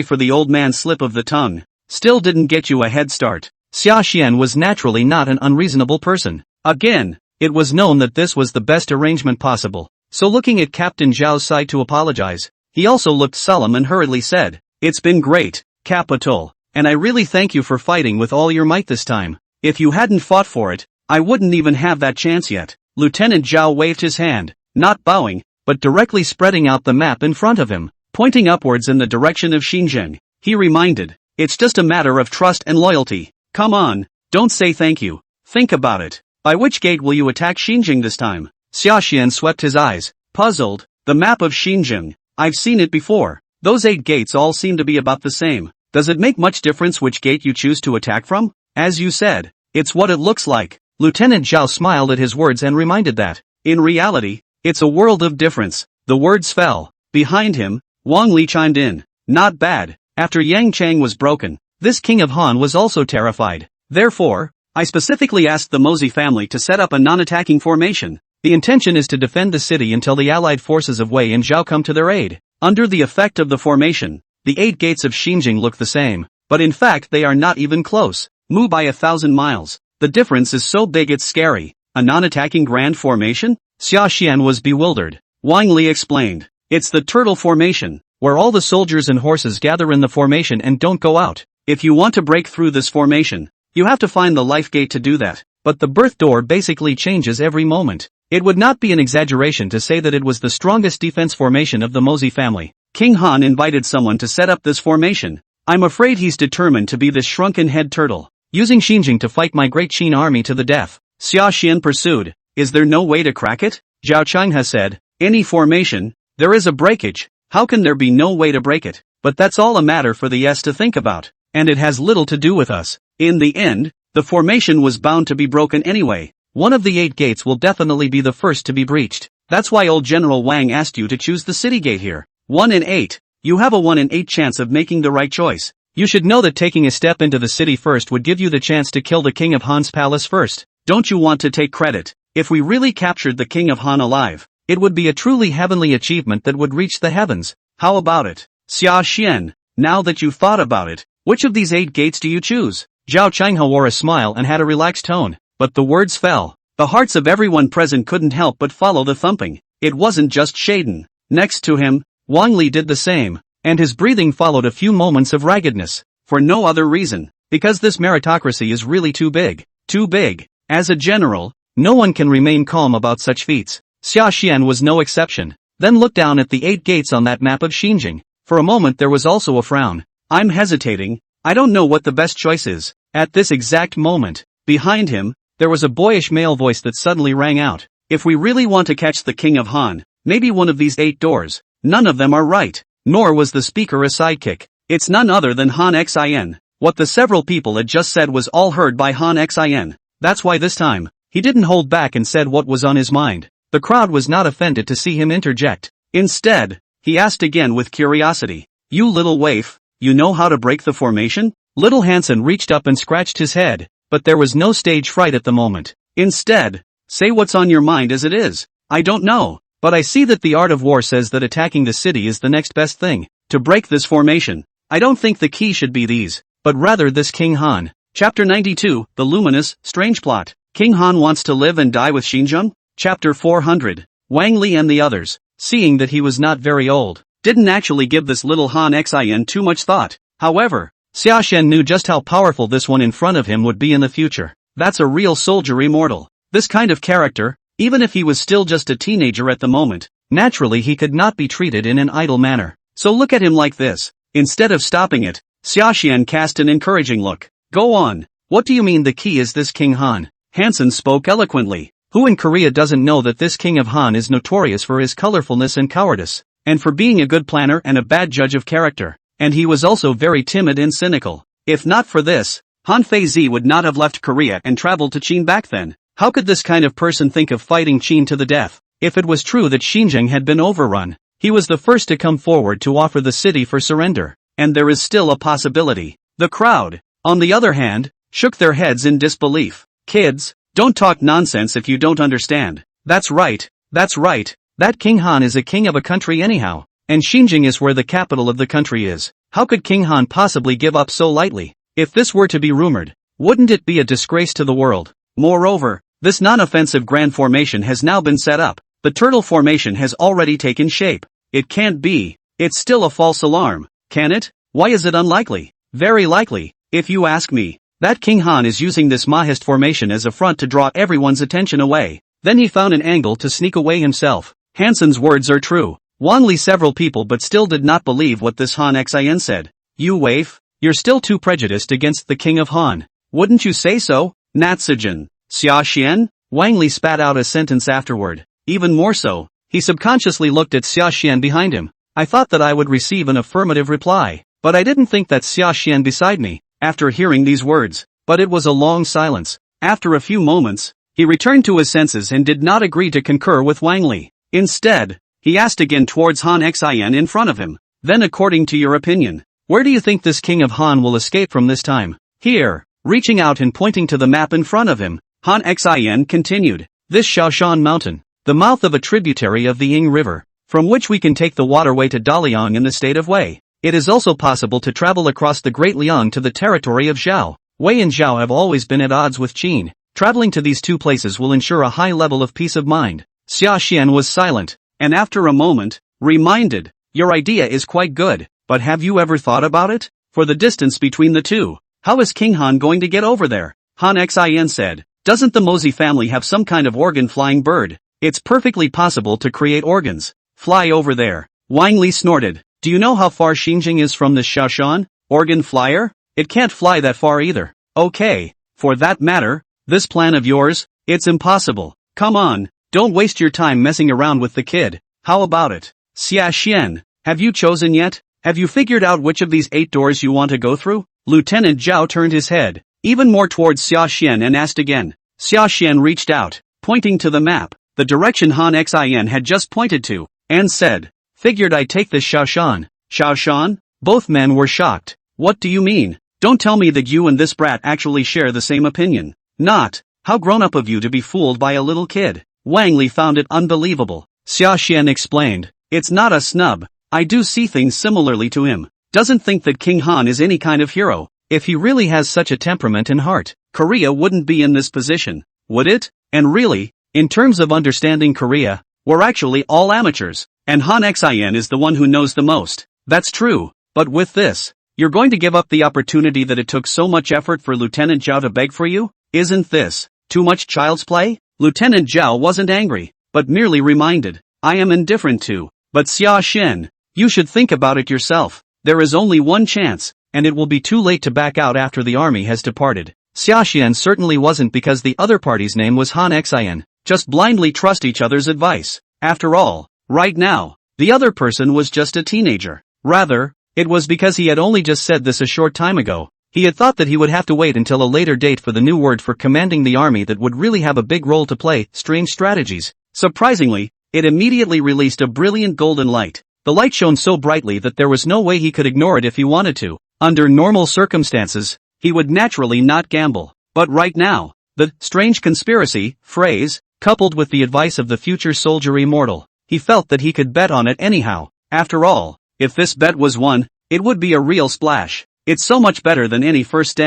for the old man's slip of the tongue. Still didn't get you a head start. Sashan was naturally not an unreasonable person. Again, it was known that this was the best arrangement possible. So looking at Captain Zhao's side to apologize, he also looked solemn and hurriedly said, "It's been great, Capital, and I really thank you for fighting with all your might this time. If you hadn't fought for it, I wouldn't even have that chance yet." Lieutenant Zhao waved his hand, not bowing, but directly spreading out the map in front of him, pointing upwards in the direction of Xinjiang. He reminded, "It's just a matter of trust and loyalty. Come on, don't say thank you. Think about it. By which gate will you attack Xinjiang this time?" Sashan swept his eyes, puzzled. The map of Xinjiang. I've seen it before. Those 8 gates all seem to be about the same. Does it make much difference which gate you choose to attack from? As you said, it's what it looks like. Lieutenant Zhao smiled at his words and reminded that, in reality, it's a world of difference. The words fell. Behind him, Wang Li chimed in. Not bad. After Yang Chang was broken, this king of Han was also terrified. Therefore, I specifically asked the Mozi family to set up a non-attacking formation. The intention is to defend the city until the allied forces of Wei and Zhao come to their aid. Under the effect of the formation, the 8 gates of Xinjing look the same, but in fact they are not even close. Mu by 1,000 miles. The difference is so big it's scary. A non-attacking grand formation? Sashan was bewildered. Wang Li explained. It's the turtle formation, where all the soldiers and horses gather in the formation and don't go out. If you want to break through this formation, you have to find the life gate to do that. But the birth door basically changes every moment. It would not be an exaggeration to say that it was the strongest defense formation of the Mozi family. King Han invited someone to set up this formation. I'm afraid he's determined to be this shrunken head turtle, using Xinjing to fight my great Qin army to the death. Sashan pursued. Is there no way to crack it? Zhao Changha said. Any formation, there is a breakage. How can there be no way to break it? But that's all a matter for the S to think about, and it has little to do with us. In the end, the formation was bound to be broken anyway. One of the 8 gates will definitely be the first to be breached. That's why old General Wang asked you to choose the city gate here. 1 in 8. You have a 1 in 8 chance of making the right choice. You should know that taking a step into the city first would give you the chance to kill the king of Han's palace first. Don't you want to take credit? If we really captured the king of Han alive, it would be a truly heavenly achievement that would reach the heavens. How about it? Sashan, now that you've thought about it, which of these 8 gates do you choose? Zhao Changha wore a smile and had a relaxed tone. But the words fell. The hearts of everyone present couldn't help but follow the thumping. It wasn't just Shaden. Next to him, Wang Li did the same, and his breathing followed a few moments of raggedness, for no other reason, because this meritocracy is really too big. Too big. As a general, no one can remain calm about such feats. Sashan was no exception. Then looked down at the 8 gates on that map of Xinjiang. For a moment there was also a frown. I'm hesitating. I don't know what the best choice is. At this exact moment, behind him, there was a boyish male voice that suddenly rang out. If we really want to catch the king of Han, maybe one of these 8 doors. None of them are right. Nor was the speaker a sidekick. It's none other than Han Xin. What the several people had just said was all heard by Han Xin. That's why this time, he didn't hold back and said what was on his mind. The crowd was not offended to see him interject. Instead, he asked again with curiosity. You little waif, you know how to break the formation? Little Hansen reached up and scratched his head, but there was no stage fright at the moment. Instead, say what's on your mind as it is. I don't know, but I see that the art of war says that attacking the city is the next best thing. To break this formation, I don't think the key should be these, but rather this King Han. Chapter 92, The Luminous, Strange Plot. King Han wants to live and die with Xinjiang? Chapter 400. Wang Li and the others, seeing that he was not very old, didn't actually give this little Han Xin too much thought. However, Sashan knew just how powerful this one in front of him would be in the future. That's a real soldier immortal. This kind of character, even if he was still just a teenager at the moment, naturally he could not be treated in an idle manner. So look at him like this. Instead of stopping it, Sashan cast an encouraging look. Go on. What do you mean the key is this King Han? Hansen spoke eloquently. Who in Korea doesn't know that this King of Han is notorious for his colorfulness and cowardice, and for being a good planner and a bad judge of character? And he was also very timid and cynical. If not for this, Han Feizi would not have left Korea and traveled to Qin back then. How could this kind of person think of fighting Qin to the death? If it was true that Xinjiang had been overrun, he was the first to come forward to offer the city for surrender. And there is still a possibility. The crowd, on the other hand, shook their heads in disbelief. Kids, don't talk nonsense if you don't understand. That's right. That King Han is a king of a country anyhow. And Xinjiang is where the capital of the country is. How could King Han possibly give up so lightly? If this were to be rumored, wouldn't it be a disgrace to the world? Moreover, this non-offensive grand formation has now been set up. The turtle formation has already taken shape. It can't be. It's still a false alarm. Can it? Why is it unlikely? Very likely, if you ask me. That King Han is using this Mahist formation as a front to draw everyone's attention away. Then he found an angle to sneak away himself. Hansen's words are true. Wang Li several people but still did not believe what this Han Xin said. You waif, you're still too prejudiced against the King of Han. Wouldn't you say so? Natsujin. Xiaxian? Wang Li spat out a sentence afterward. Even more so, he subconsciously looked at Xiaxian behind him. I thought that I would receive an affirmative reply, but I didn't think that Xiaxian beside me, after hearing these words. But it was a long silence. After a few moments, he returned to his senses and did not agree to concur with Wang Li. Instead, he asked again towards Han Xin in front of him. Then according to your opinion, where do you think this King of Han will escape from this time? Here, reaching out and pointing to the map in front of him, Han Xin continued. This Sashan mountain, the mouth of a tributary of the Ying River, from which we can take the waterway to Daliang in the state of Wei. It is also possible to travel across the Great Liang to the territory of Zhao. Wei and Zhao have always been at odds with Qin. Traveling to these two places will ensure a high level of peace of mind. Xiaxian was silent, and after a moment, reminded, your idea is quite good, but have you ever thought about it? For the distance between the two, how is King Han going to get over there? Han Xin said, doesn't the Mozi family have some kind of organ-flying bird? It's perfectly possible to create organs. Fly over there. Wang Li snorted. Do you know how far Xinjiang is from this Sashan? Organ flyer? It can't fly that far either. Okay. For that matter, this plan of yours, it's impossible. Come on, don't waste your time messing around with the kid. How about it? Xiaxian, have you chosen yet? Have you figured out which of these 8 doors you want to go through? Lieutenant Zhao turned his head, even more towards Xiaxian and asked again. Xiaxian reached out, pointing to the map, the direction Han Xin had just pointed to, and said, figured I'd take this Sashan. Sashan? Both men were shocked. What do you mean? Don't tell me that you and this brat actually share the same opinion. Not. How grown-up of you to be fooled by a little kid. Wang Li found it unbelievable. Xiaxian explained. It's not a snub. I do see things similarly to him. Doesn't think that King Han is any kind of hero. If he really has such a temperament and heart, Korea wouldn't be in this position, would it? And really, in terms of understanding Korea, we're actually all amateurs, and Han Xin is the one who knows the most. That's true, but with this, you're going to give up the opportunity that it took so much effort for Lieutenant Zhao to beg for you? Isn't this too much child's play? Lieutenant Zhao wasn't angry, but merely reminded, I am indifferent to. But Sashan, you should think about it yourself. There is only one chance, and it will be too late to back out after the army has departed. Sashan certainly wasn't because the other party's name was Han Xin. Just blindly trust each other's advice. After all, right now, the other person was just a teenager. Rather, it was because he had only just said this a short time ago. He had thought that he would have to wait until a later date for the new word for commanding the army that would really have a big role to play, strange strategies. Surprisingly, it immediately released a brilliant golden light. The light shone so brightly that there was no way he could ignore it if he wanted to. Under normal circumstances, he would naturally not gamble. But right now, the strange conspiracy phrase, coupled with the advice of the future soldier immortal, he felt that he could bet on it anyhow. After all, if this bet was won, it would be a real splash. It's so much better than any first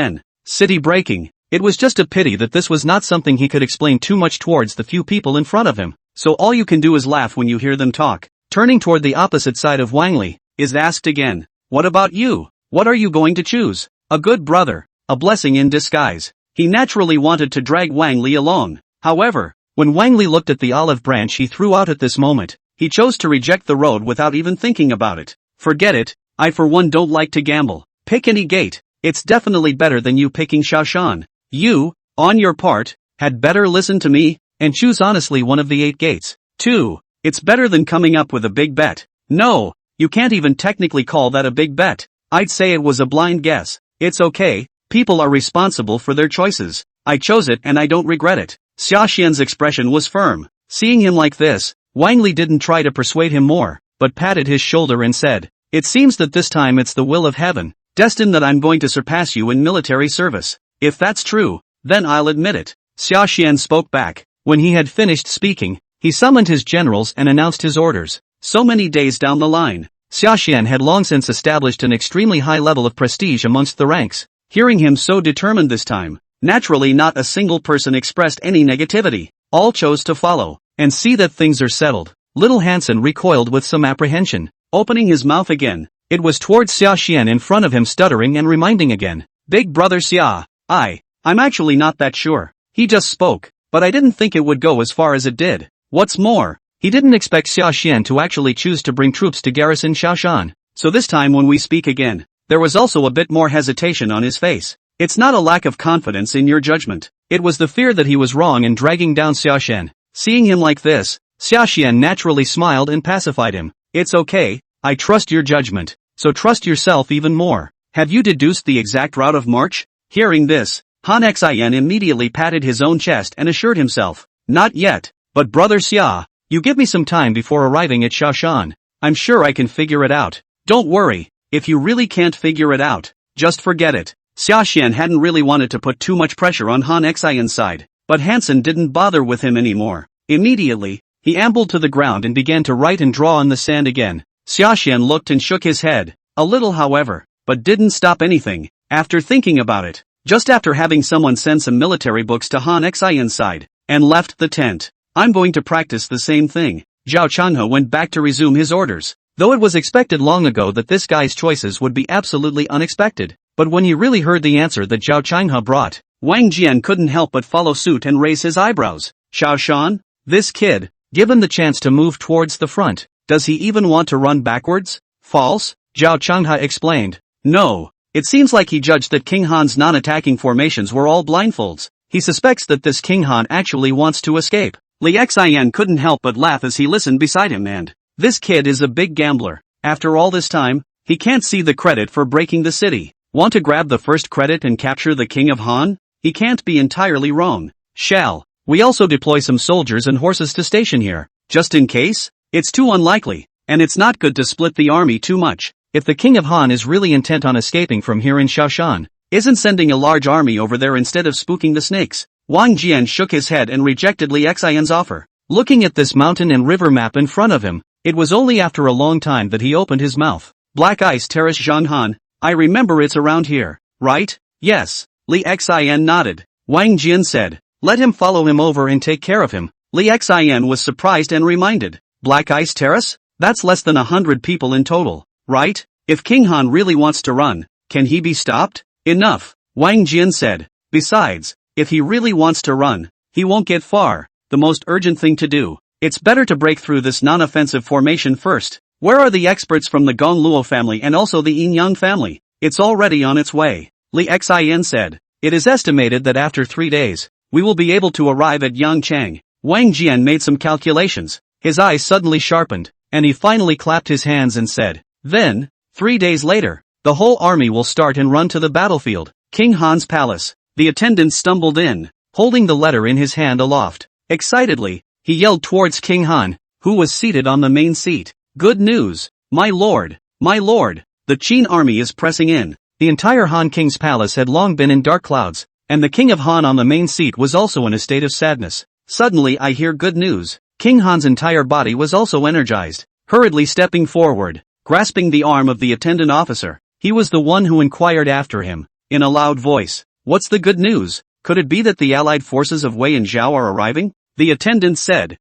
city breaking. It was just a pity that this was not something he could explain too much towards the few people in front of him. So all you can do is laugh when you hear them talk. Turning toward the opposite side of Wang Li, is asked again, what about you? What are you going to choose? A good brother, a blessing in disguise. He naturally wanted to drag Wang Li along. However, when Wang Li looked at the olive branch he threw out at this moment, he chose to reject the road without even thinking about it. Forget it, I for one don't like to gamble. Pick any gate, it's definitely better than you picking Sashan. You, on your part, had better listen to me, and choose honestly one of the 8 gates. 2. It's better than coming up with a big bet. No, you can't even technically call that a big bet. I'd say it was a blind guess. It's okay, people are responsible for their choices. I chose it and I don't regret it. Xiaxian's expression was firm. Seeing him like this, Wang Li didn't try to persuade him more, but patted his shoulder and said, it seems that this time it's the will of heaven, destined that I'm going to surpass you in military service. If that's true, then I'll admit it. Xiaxian spoke back. When he had finished speaking, he summoned his generals and announced his orders. So many days down the line, Xiaxian had long since established an extremely high level of prestige amongst the ranks. Hearing him so determined this time, naturally not a single person expressed any negativity. All chose to follow, and see that things are settled. Little Hansen recoiled with some apprehension. Opening his mouth again, it was towards Xiaxian in front of him, stuttering and reminding again. Big brother Xia, I'm actually not that sure. He just spoke, but I didn't think it would go as far as it did. What's more, he didn't expect Xiaxian to actually choose to bring troops to garrison Sashan. So this time when we speak again, there was also a bit more hesitation on his face. It's not a lack of confidence in your judgment. It was the fear that he was wrong in dragging down Sashan. Seeing him like this, Xiaxian naturally smiled and pacified him. It's okay, I trust your judgment, so trust yourself even more. Have you deduced the exact route of march? Hearing this, Han Xin immediately patted his own chest and assured himself, not yet, but brother Xia, you give me some time before arriving at Sashan. I'm sure I can figure it out. Don't worry, if you really can't figure it out, just forget it. Xiaxian hadn't really wanted to put too much pressure on Han Xion's side, but Hansen didn't bother with him anymore. Immediately, he ambled to the ground and began to write and draw on the sand again. Xiaxian looked and shook his head, a little however, but didn't stop anything. After thinking about it, just after having someone send some military books to Han Xion's side, and left the tent, I'm going to practice the same thing. Zhao Changhe went back to resume his orders. Though it was expected long ago that this guy's choices would be absolutely unexpected, but when he really heard the answer that Zhao Changhe brought, Wang Jian couldn't help but follow suit and raise his eyebrows. Sashan? This kid, given the chance to move towards the front, does he even want to run backwards? False, Zhao Changhe explained. No, it seems like he judged that King Han's non-attacking formations were all blindfolds. He suspects that this King Han actually wants to escape. Li Xian couldn't help but laugh as he listened beside him, and this kid is a big gambler. After all this time, he can't see the credit for breaking the city. Want to grab the first credit and capture the King of Han? He can't be entirely wrong. Shall we also deploy some soldiers and horses to station here, just in case? It's too unlikely, and it's not good to split the army too much. If the King of Han is really intent on escaping from here in Sashan, isn't sending a large army over there instead of spooking the snakes? Wang Jian shook his head and rejected Li Xian's offer. Looking at this mountain and river map in front of him, it was only after a long time that he opened his mouth. Black Ice Terrace Zhanghan, I remember it's around here, right? Yes. Li Xian nodded. Wang Jian said, let him follow him over and take care of him. Ling'er was surprised and reminded. Black Ice Terrace? That's less than 100 people in total, right? If King Han really wants to run, can he be stopped? Enough, Wang Jian said. Besides, if he really wants to run, he won't get far. The most urgent thing to do, it's better to break through this non-offensive formation first. Where are the experts from the Gong Luo family and also the Yin Yang family? It's already on its way, Ling'er said. It is estimated that after 3 days, we will be able to arrive at Yangchang. Wang Jian made some calculations. His eyes suddenly sharpened, and he finally clapped his hands and said, then, 3 days later, the whole army will start and run to the battlefield. King Han's palace. The attendant stumbled in, holding the letter in his hand aloft. Excitedly, he yelled towards King Han, who was seated on the main seat. Good news, my lord, my lord. The Qin army is pressing in. The entire Han King's palace had long been in dark clouds, and the King of Han on the main seat was also in a state of sadness. Suddenly I hear good news. King Han's entire body was also energized. Hurriedly stepping forward, grasping the arm of the attendant officer, he was the one who inquired after him, in a loud voice. What's the good news? Could it be that the allied forces of Wei and Zhao are arriving? The attendant said,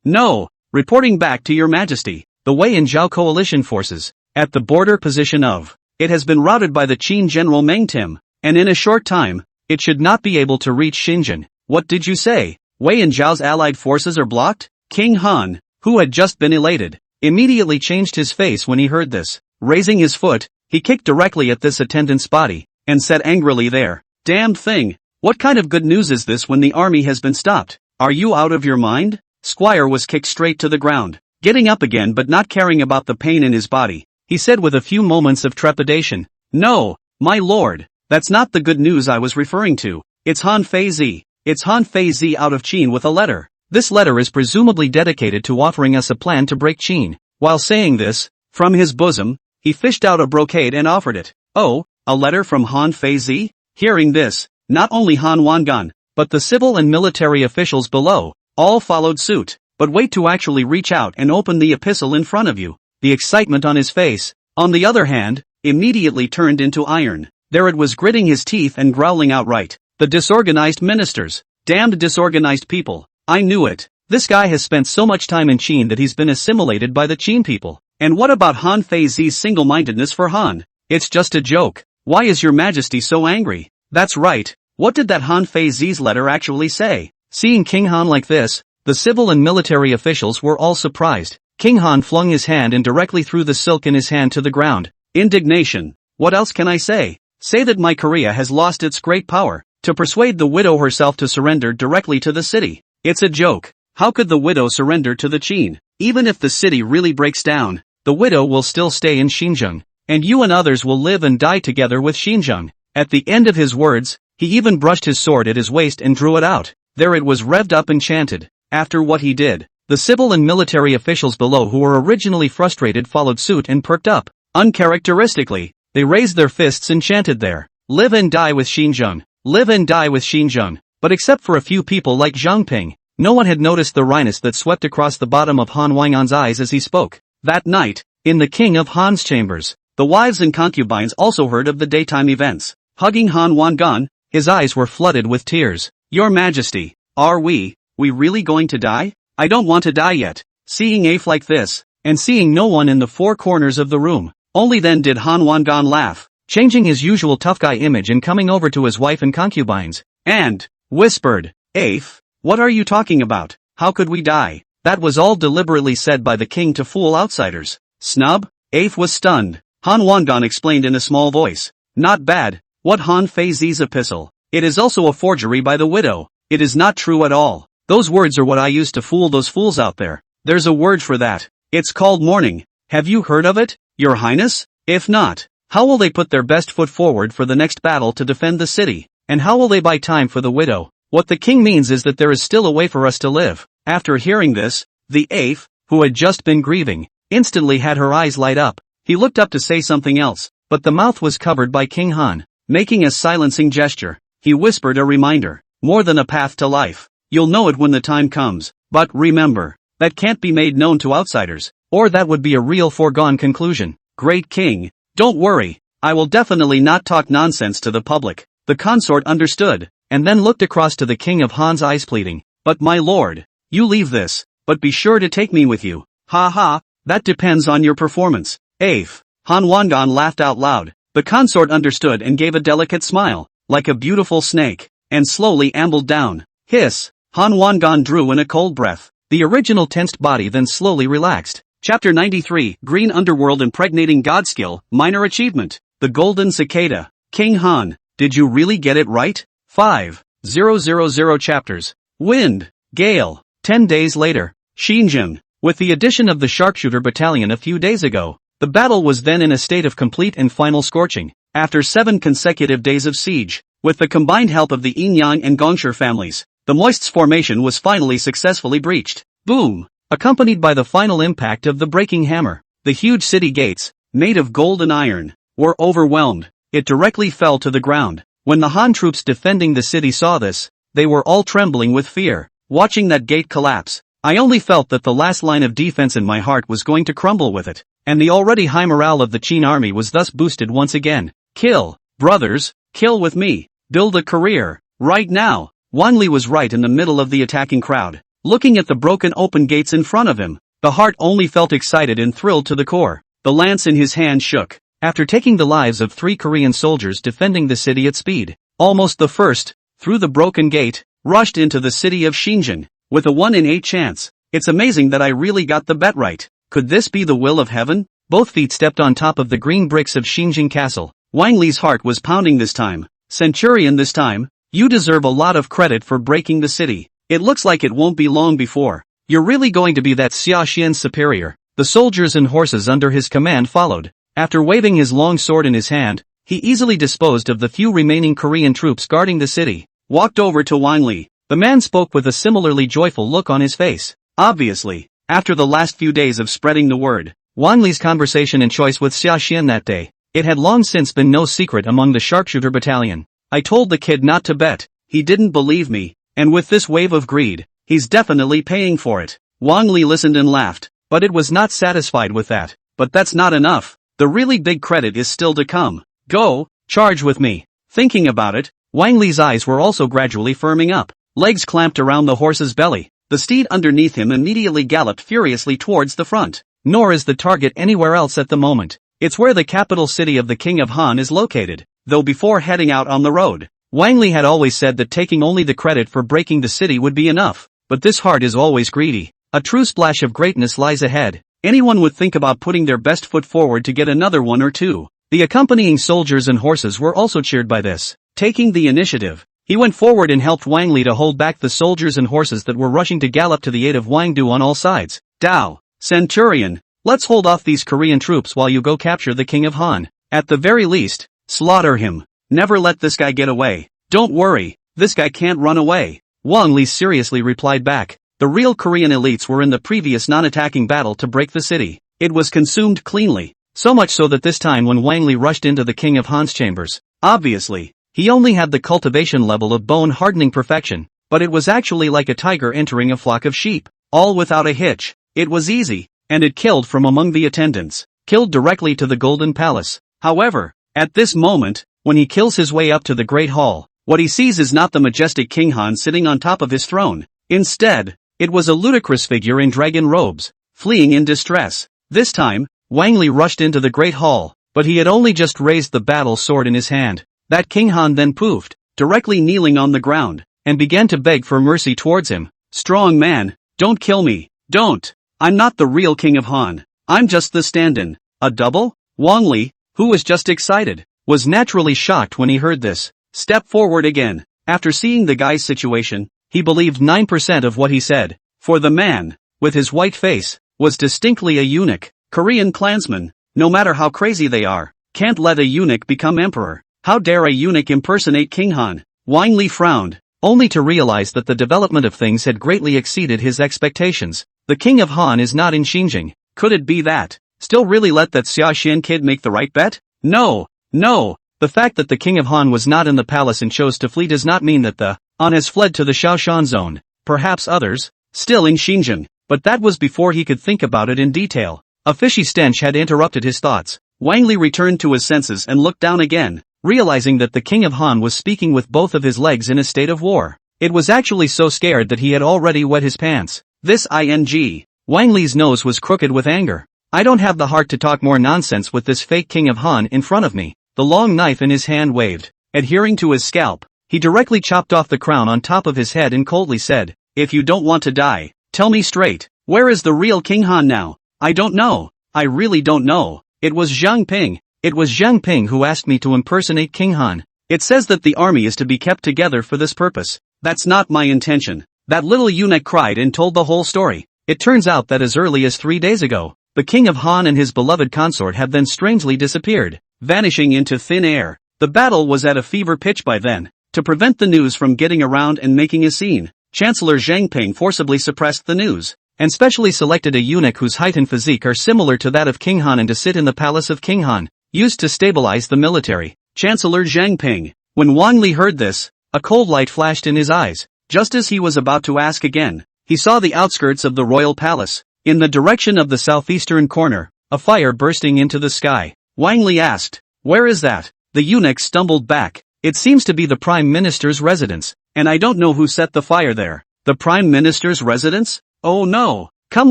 no. Reporting back to your majesty, the Wei and Zhao coalition forces, at the border position of, it has been routed by the Qin general Meng Tim, and in a short time, it should not be able to reach Xinjiang. What did you say? Wei and Zhao's allied forces are blocked? King Han, who had just been elated, immediately changed his face when he heard this. Raising his foot, he kicked directly at this attendant's body, and said angrily there, damned thing, what kind of good news is this when the army has been stopped? Are you out of your mind? Squire was kicked straight to the ground. Getting up again but not caring about the pain in his body, he said with a few moments of trepidation, no, my lord, that's not the good news I was referring to. It's Han Feizi. It's Han Feizi out of Qin with a letter. This letter is presumably dedicated to offering us a plan to break Qin. While saying this, from his bosom, he fished out a brocade and offered it. Oh, a letter from Han Feizi? Hearing this, not only Han Wangan, but the civil and military officials below, all followed suit. But wait to actually reach out and open the epistle in front of you. The excitement on his face, on the other hand, immediately turned into iron. There it was gritting his teeth and growling outright. The disorganized ministers. Damned disorganized people. I knew it. This guy has spent so much time in Qin that he's been assimilated by the Qin people. And what about Han Feizi's single-mindedness for Han? It's just a joke. Why is your majesty so angry? That's right. What did that Han Feizi's letter actually say? Seeing King Han like this, the civil and military officials were all surprised. King Han flung his hand and directly threw the silk in his hand to the ground. Indignation. What else can I say? Say that my Korea has lost its great power. To persuade the widow herself to surrender directly to the city. It's a joke. How could the widow surrender to the Qin? Even if the city really breaks down, the widow will still stay in Xinjiang, and you and others will live and die together with Xinjiang. At the end of his words, he even brushed his sword at his waist and drew it out. There it was revved up and chanted. After what he did, the civil and military officials below who were originally frustrated followed suit and perked up. Uncharacteristically, they raised their fists and chanted there. Live and die with Xinjiang. Live and die with Xinjiang. But except for a few people like Zhang Ping, no one had noticed the wryness that swept across the bottom of Han Wangan's eyes as he spoke. That night, in the King of Han's chambers, the wives and concubines also heard of the daytime events. Hugging Han Wangan, his eyes were flooded with tears. Your Majesty, are we really going to die? I don't want to die yet. Seeing Afe like this, and seeing no one in the four corners of the room, only then did Han Wangan laugh, changing his usual tough guy image and coming over to his wife and concubines, and whispered, Afe, what are you talking about? How could we die? That was all deliberately said by the king to fool outsiders. Snub? Afe was stunned. Han Wangan explained in a small voice. Not bad. What Han Feizi's epistle? It is also a forgery by the widow. It is not true at all. Those words are what I used to fool those fools out there. There's a word for that. It's called mourning. Have you heard of it, Your Highness? If not, how will they put their best foot forward for the next battle to defend the city? And how will they buy time for the widow? What the king means is that there is still a way for us to live. After hearing this, the Afe, who had just been grieving, instantly had her eyes light up. He looked up to say something else, but the mouth was covered by King Han. Making a silencing gesture, he whispered a reminder. More than a path to life. You'll know it when the time comes. But remember, that can't be made known to outsiders, or that would be a real foregone conclusion. Great king, don't worry. I will definitely not talk nonsense to the public. The consort understood, and then looked across to the King of Han's eyes pleading. But my lord, You leave this, but be sure to take me with you. Ha ha, that depends on your performance. Afe. Han Wangan laughed out loud. The consort understood and gave a delicate smile, like a beautiful snake, and slowly ambled down. Hiss. Han Wangan drew in a cold breath. The original tensed body then slowly relaxed. Chapter 93, Green Underworld Impregnating God Skill, Minor Achievement. The Golden Cicada. King Han, did you really get it right? 5,000 chapters. Wind. Gale. 10 days later. Xinjiang. With the addition of the sharpshooter battalion a few days ago, the battle was then in a state of complete and final scorching. After 7 consecutive days of siege, with the combined help of the Yinyang and Gongshi families, the Moist's formation was finally successfully breached. Boom! Accompanied by the final impact of the breaking hammer, the huge city gates, made of gold and iron, were overwhelmed. It directly fell to the ground. When the Han troops defending the city saw this, they were all trembling with fear. Watching that gate collapse, I only felt that the last line of defense in my heart was going to crumble with it, and the already high morale of the Qin army was thus boosted once again. Kill, brothers, kill with me, build a career, right now. Wang Li was right in the middle of the attacking crowd, looking at the broken open gates in front of him. The heart only felt excited and thrilled to the core. The lance in his hand shook. After taking the lives of 3 Korean soldiers defending the city at speed, almost the first, through the broken gate, rushed into the city of Xinjiang, with a 1 in 8 chance. It's amazing that I really got the bet right. Could this be the will of heaven? Both feet stepped on top of the green bricks of Xinjiang Castle. Wang Li's heart was pounding this time. Centurion, this time, you deserve a lot of credit for breaking the city. It looks like it won't be long before you're really going to be that Sashan's superior. The soldiers and horses under his command followed. After waving his long sword in his hand, he easily disposed of the few remaining Korean troops guarding the city. Walked over to Wang Li. The man spoke with a similarly joyful look on his face. Obviously, after the last few days of spreading the word, Wang Li's conversation and choice with Sashan that day, it had long since been no secret among the sharpshooter battalion. I told the kid not to bet, he didn't believe me, and with this wave of greed, he's definitely paying for it. Wang Li listened and laughed, but it was not satisfied with that. But that's not enough. The really big credit is still to come. Go, charge with me. Thinking about it, Wang Li's eyes were also gradually firming up. Legs clamped around the horse's belly. The steed underneath him immediately galloped furiously towards the front. Nor is the target anywhere else at the moment. It's where the capital city of the King of Han is located. Though before heading out on the road, Wang Li had always said that taking only the credit for breaking the city would be enough. But this heart is always greedy. A true splash of greatness lies ahead. Anyone would think about putting their best foot forward to get another 1 or 2. The accompanying soldiers and horses were also cheered by this. Taking the initiative, he went forward and helped Wang Li to hold back the soldiers and horses that were rushing to gallop to the aid of Wang Du on all sides. Dao, Centurion, let's hold off these Korean troops while you go capture the King of Han. At the very least, slaughter him. Never let this guy get away. Don't worry, this guy can't run away. Wang Li seriously replied back. The real Korean elites were in the previous non-attacking battle to break the city. It was consumed cleanly. So much so that this time when Wang Li rushed into the King of Han's chambers, obviously, he only had the cultivation level of bone-hardening perfection, but it was actually like a tiger entering a flock of sheep, all without a hitch. It was easy, and it killed from among the attendants, killed directly to the Golden Palace. However, at this moment, when he kills his way up to the Great Hall, what he sees is not the majestic King Han sitting on top of his throne. Instead, it was a ludicrous figure in dragon robes, fleeing in distress. This time, Wang Li rushed into the Great Hall, but he had only just raised the battle sword in his hand. That King Han then poofed, directly kneeling on the ground, and began to beg for mercy towards him. Strong man, don't kill me, don't. I'm not the real King of Han. I'm just the stand-in. A double? Wang Li, who was just excited, was naturally shocked when he heard this. Step forward again. After seeing the guy's situation, he believed 9% of what he said, for the man, with his white face, was distinctly a eunuch. Korean clansmen, no matter how crazy they are, can't let a eunuch become emperor. How dare a eunuch impersonate King Han? Wang Li frowned, only to realize that the development of things had greatly exceeded his expectations. The King of Han is not in Xinjiang. Could it be that? Still really let that Sashan kid make the right bet? No. The fact that the King of Han was not in the palace and chose to flee does not mean that the Han has fled to the Sashan zone. Perhaps others, still in Xinjiang, but that was before he could think about it in detail. A fishy stench had interrupted his thoughts. Wang Li returned to his senses and looked down again, realizing that the King of Han was speaking with both of his legs in a state of war. It was actually so scared that he had already wet his pants. This ing. Wang Li's nose was crooked with anger. I don't have the heart to talk more nonsense with this fake king of Han in front of me. The long knife in his hand waved. Adhering to his scalp, he directly chopped off the crown on top of his head and coldly said, "If you don't want to die, tell me straight, where is the real King Han now?" "I don't know. I really don't know. It was Zhang Ping who asked me to impersonate King Han. It says that the army is to be kept together for this purpose." "That's not my intention." That little eunuch cried and told the whole story. It turns out that as early as 3 days ago, the king of Han and his beloved consort had then strangely disappeared, vanishing into thin air. The battle was at a fever pitch by then. To prevent the news from getting around and making a scene, Chancellor Zhang Ping forcibly suppressed the news, and specially selected a eunuch whose height and physique are similar to that of King Han and to sit in the palace of King Han, used to stabilize the military. Chancellor Zhang Ping. When Wang Li heard this, a cold light flashed in his eyes. Just as he was about to ask again, he saw the outskirts of the royal palace. In the direction of the southeastern corner, a fire bursting into the sky. Wang Li asked, "Where is that?" The eunuch stumbled back. "It seems to be the Prime Minister's residence, and I don't know who set the fire there." "The Prime Minister's residence? Oh no! Come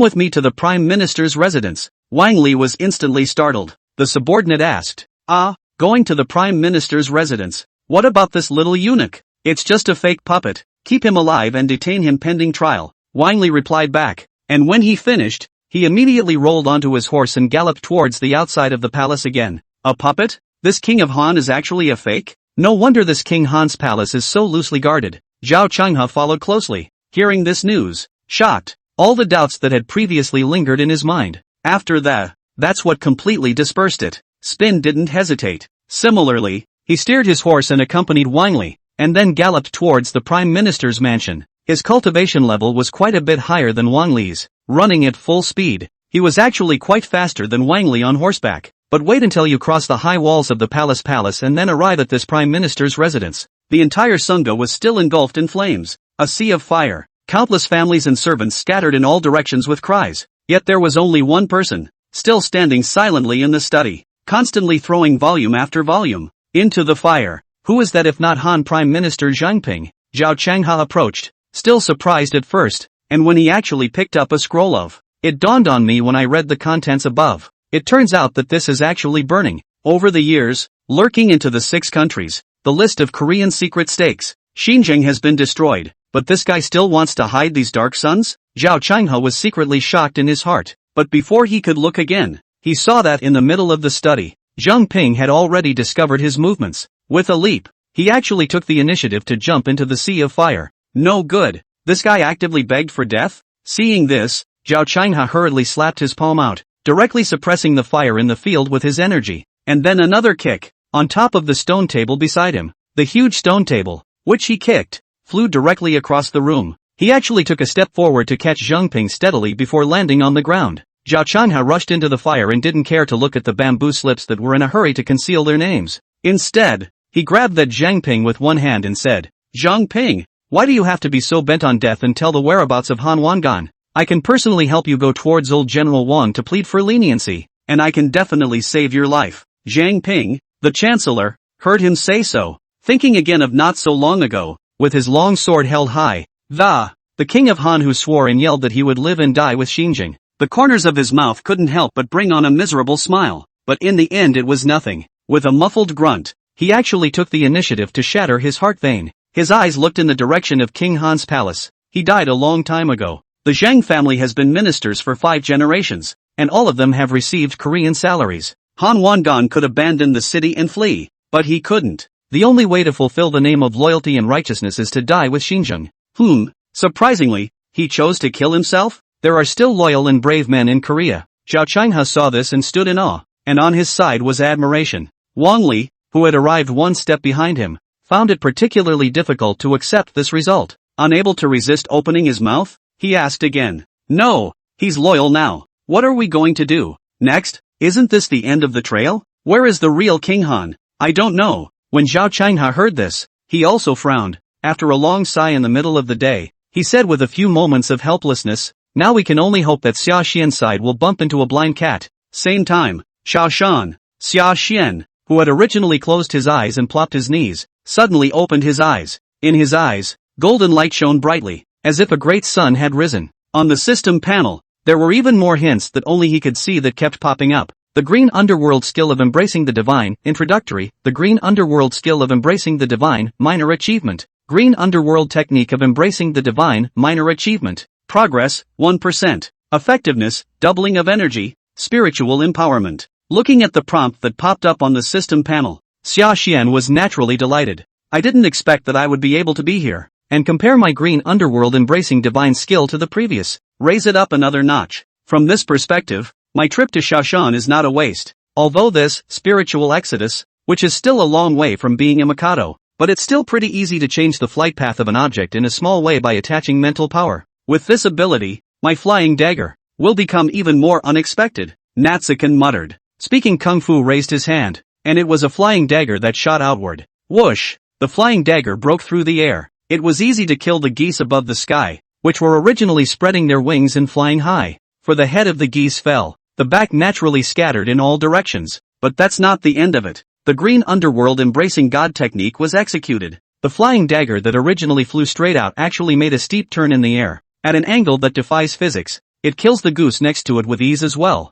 with me to the Prime Minister's residence." Wang Li was instantly startled. The subordinate asked, "Ah, going to the Prime Minister's residence? What about this little eunuch?" "It's just a fake puppet. Keep him alive and detain him pending trial," Wang Li replied back. And when he finished, he immediately rolled onto his horse and galloped towards the outside of the palace again. A puppet? This king of Han is actually a fake? No wonder this King Han's palace is so loosely guarded. Zhao Changhe followed closely, hearing this news, shocked. All the doubts that had previously lingered in his mind. After that's what completely dispersed it. Spin didn't hesitate. Similarly, he steered his horse and accompanied Wang Li, and then galloped towards the Prime Minister's mansion. His cultivation level was quite a bit higher than Wang Li's, running at full speed. He was actually quite faster than Wang Li on horseback. But wait until you cross the high walls of the palace and then arrive at this Prime Minister's residence. The entire Sangha was still engulfed in flames, a sea of fire, countless families and servants scattered in all directions with cries. Yet there was only one person, still standing silently in the study, constantly throwing volume after volume into the fire. Who is that if not Han Prime Minister Zhang Ping? Zhao Changhe approached, still surprised at first, and when he actually picked up a scroll of, it dawned on me when I read the contents above. It turns out that this is actually burning. Over the years, lurking into the 6 countries, the list of Korean secret stakes, Xinjiang has been destroyed, but this guy still wants to hide these dark suns? Zhao Changhe was secretly shocked in his heart, but before he could look again, he saw that in the middle of the study, Zhang Ping had already discovered his movements. With a leap, he actually took the initiative to jump into the sea of fire. No good. This guy actively begged for death? Seeing this, Zhao Changhe hurriedly slapped his palm out, directly suppressing the fire in the field with his energy, and then another kick, on top of the stone table beside him. The huge stone table, which he kicked, flew directly across the room. He actually took a step forward to catch Zhang Ping steadily before landing on the ground. Zhao Changhe rushed into the fire and didn't care to look at the bamboo slips that were in a hurry to conceal their names. Instead, he grabbed that Zhang Ping with one hand and said, "Zhang Ping, why do you have to be so bent on death and tell the whereabouts of Han Wangan? I can personally help you go towards old General Wang to plead for leniency, and I can definitely save your life." Zhang Ping, the chancellor, heard him say so, thinking again of not so long ago, with his long sword held high, the king of Han who swore and yelled that he would live and die with Xinjiang. The corners of his mouth couldn't help but bring on a miserable smile, but in the end it was nothing. With a muffled grunt, he actually took the initiative to shatter his heart vein. His eyes looked in the direction of King Han's palace. He died a long time ago. The Zhang family has been ministers for 5 generations, and all of them have received Korean salaries. Han Wangan could abandon the city and flee, but he couldn't. The only way to fulfill the name of loyalty and righteousness is to die with Xinjiang. Surprisingly, he chose to kill himself? There are still loyal and brave men in Korea. Zhao Changhe saw this and stood in awe, and on his side was admiration. Wang Li, who had arrived one step behind him, found it particularly difficult to accept this result. Unable to resist opening his mouth, he asked again. "No, he's loyal now. What are we going to do next? Isn't this the end of the trail? Where is the real King Han?" "I don't know." When Zhao Changhe heard this, he also frowned. After a long sigh in the middle of the day, he said with a few moments of helplessness, "Now we can only hope that Sashan's side will bump into a blind cat." Same time, Sashan, who had originally closed his eyes and plopped his knees, suddenly opened his eyes. In his eyes, Golden light shone brightly, as if a great sun had risen. On the system panel, there were even more hints that only he could see that kept popping up. The green underworld skill of embracing the divine, introductory. The green underworld skill of embracing the divine, minor achievement. Green underworld technique of embracing the divine, minor achievement. Progress, 1%. Effectiveness, doubling of energy, spiritual empowerment. Looking at the prompt that popped up on the system panel, Sashan was naturally delighted. I didn't expect that I would be able to be here and compare my green underworld embracing divine skill to the previous. Raise it up another notch. From this perspective, my trip to Sashan is not a waste. Although this spiritual exodus, which is still a long way from being a Mikado, but it's still pretty easy to change the flight path of an object in a small way by attaching mental power. With this ability, my flying dagger will become even more unexpected. Natsukin muttered. Speaking Kung Fu raised his hand, and it was a flying dagger that shot outward. Whoosh! The flying dagger broke through the air. It was easy to kill the geese above the sky, which were originally spreading their wings and flying high. For the head of the geese fell, the back naturally scattered in all directions. But that's not the end of it. The green underworld embracing God technique was executed. The flying dagger that originally flew straight out actually made a steep turn in the air, at an angle that defies physics. It kills the goose next to it with ease as well.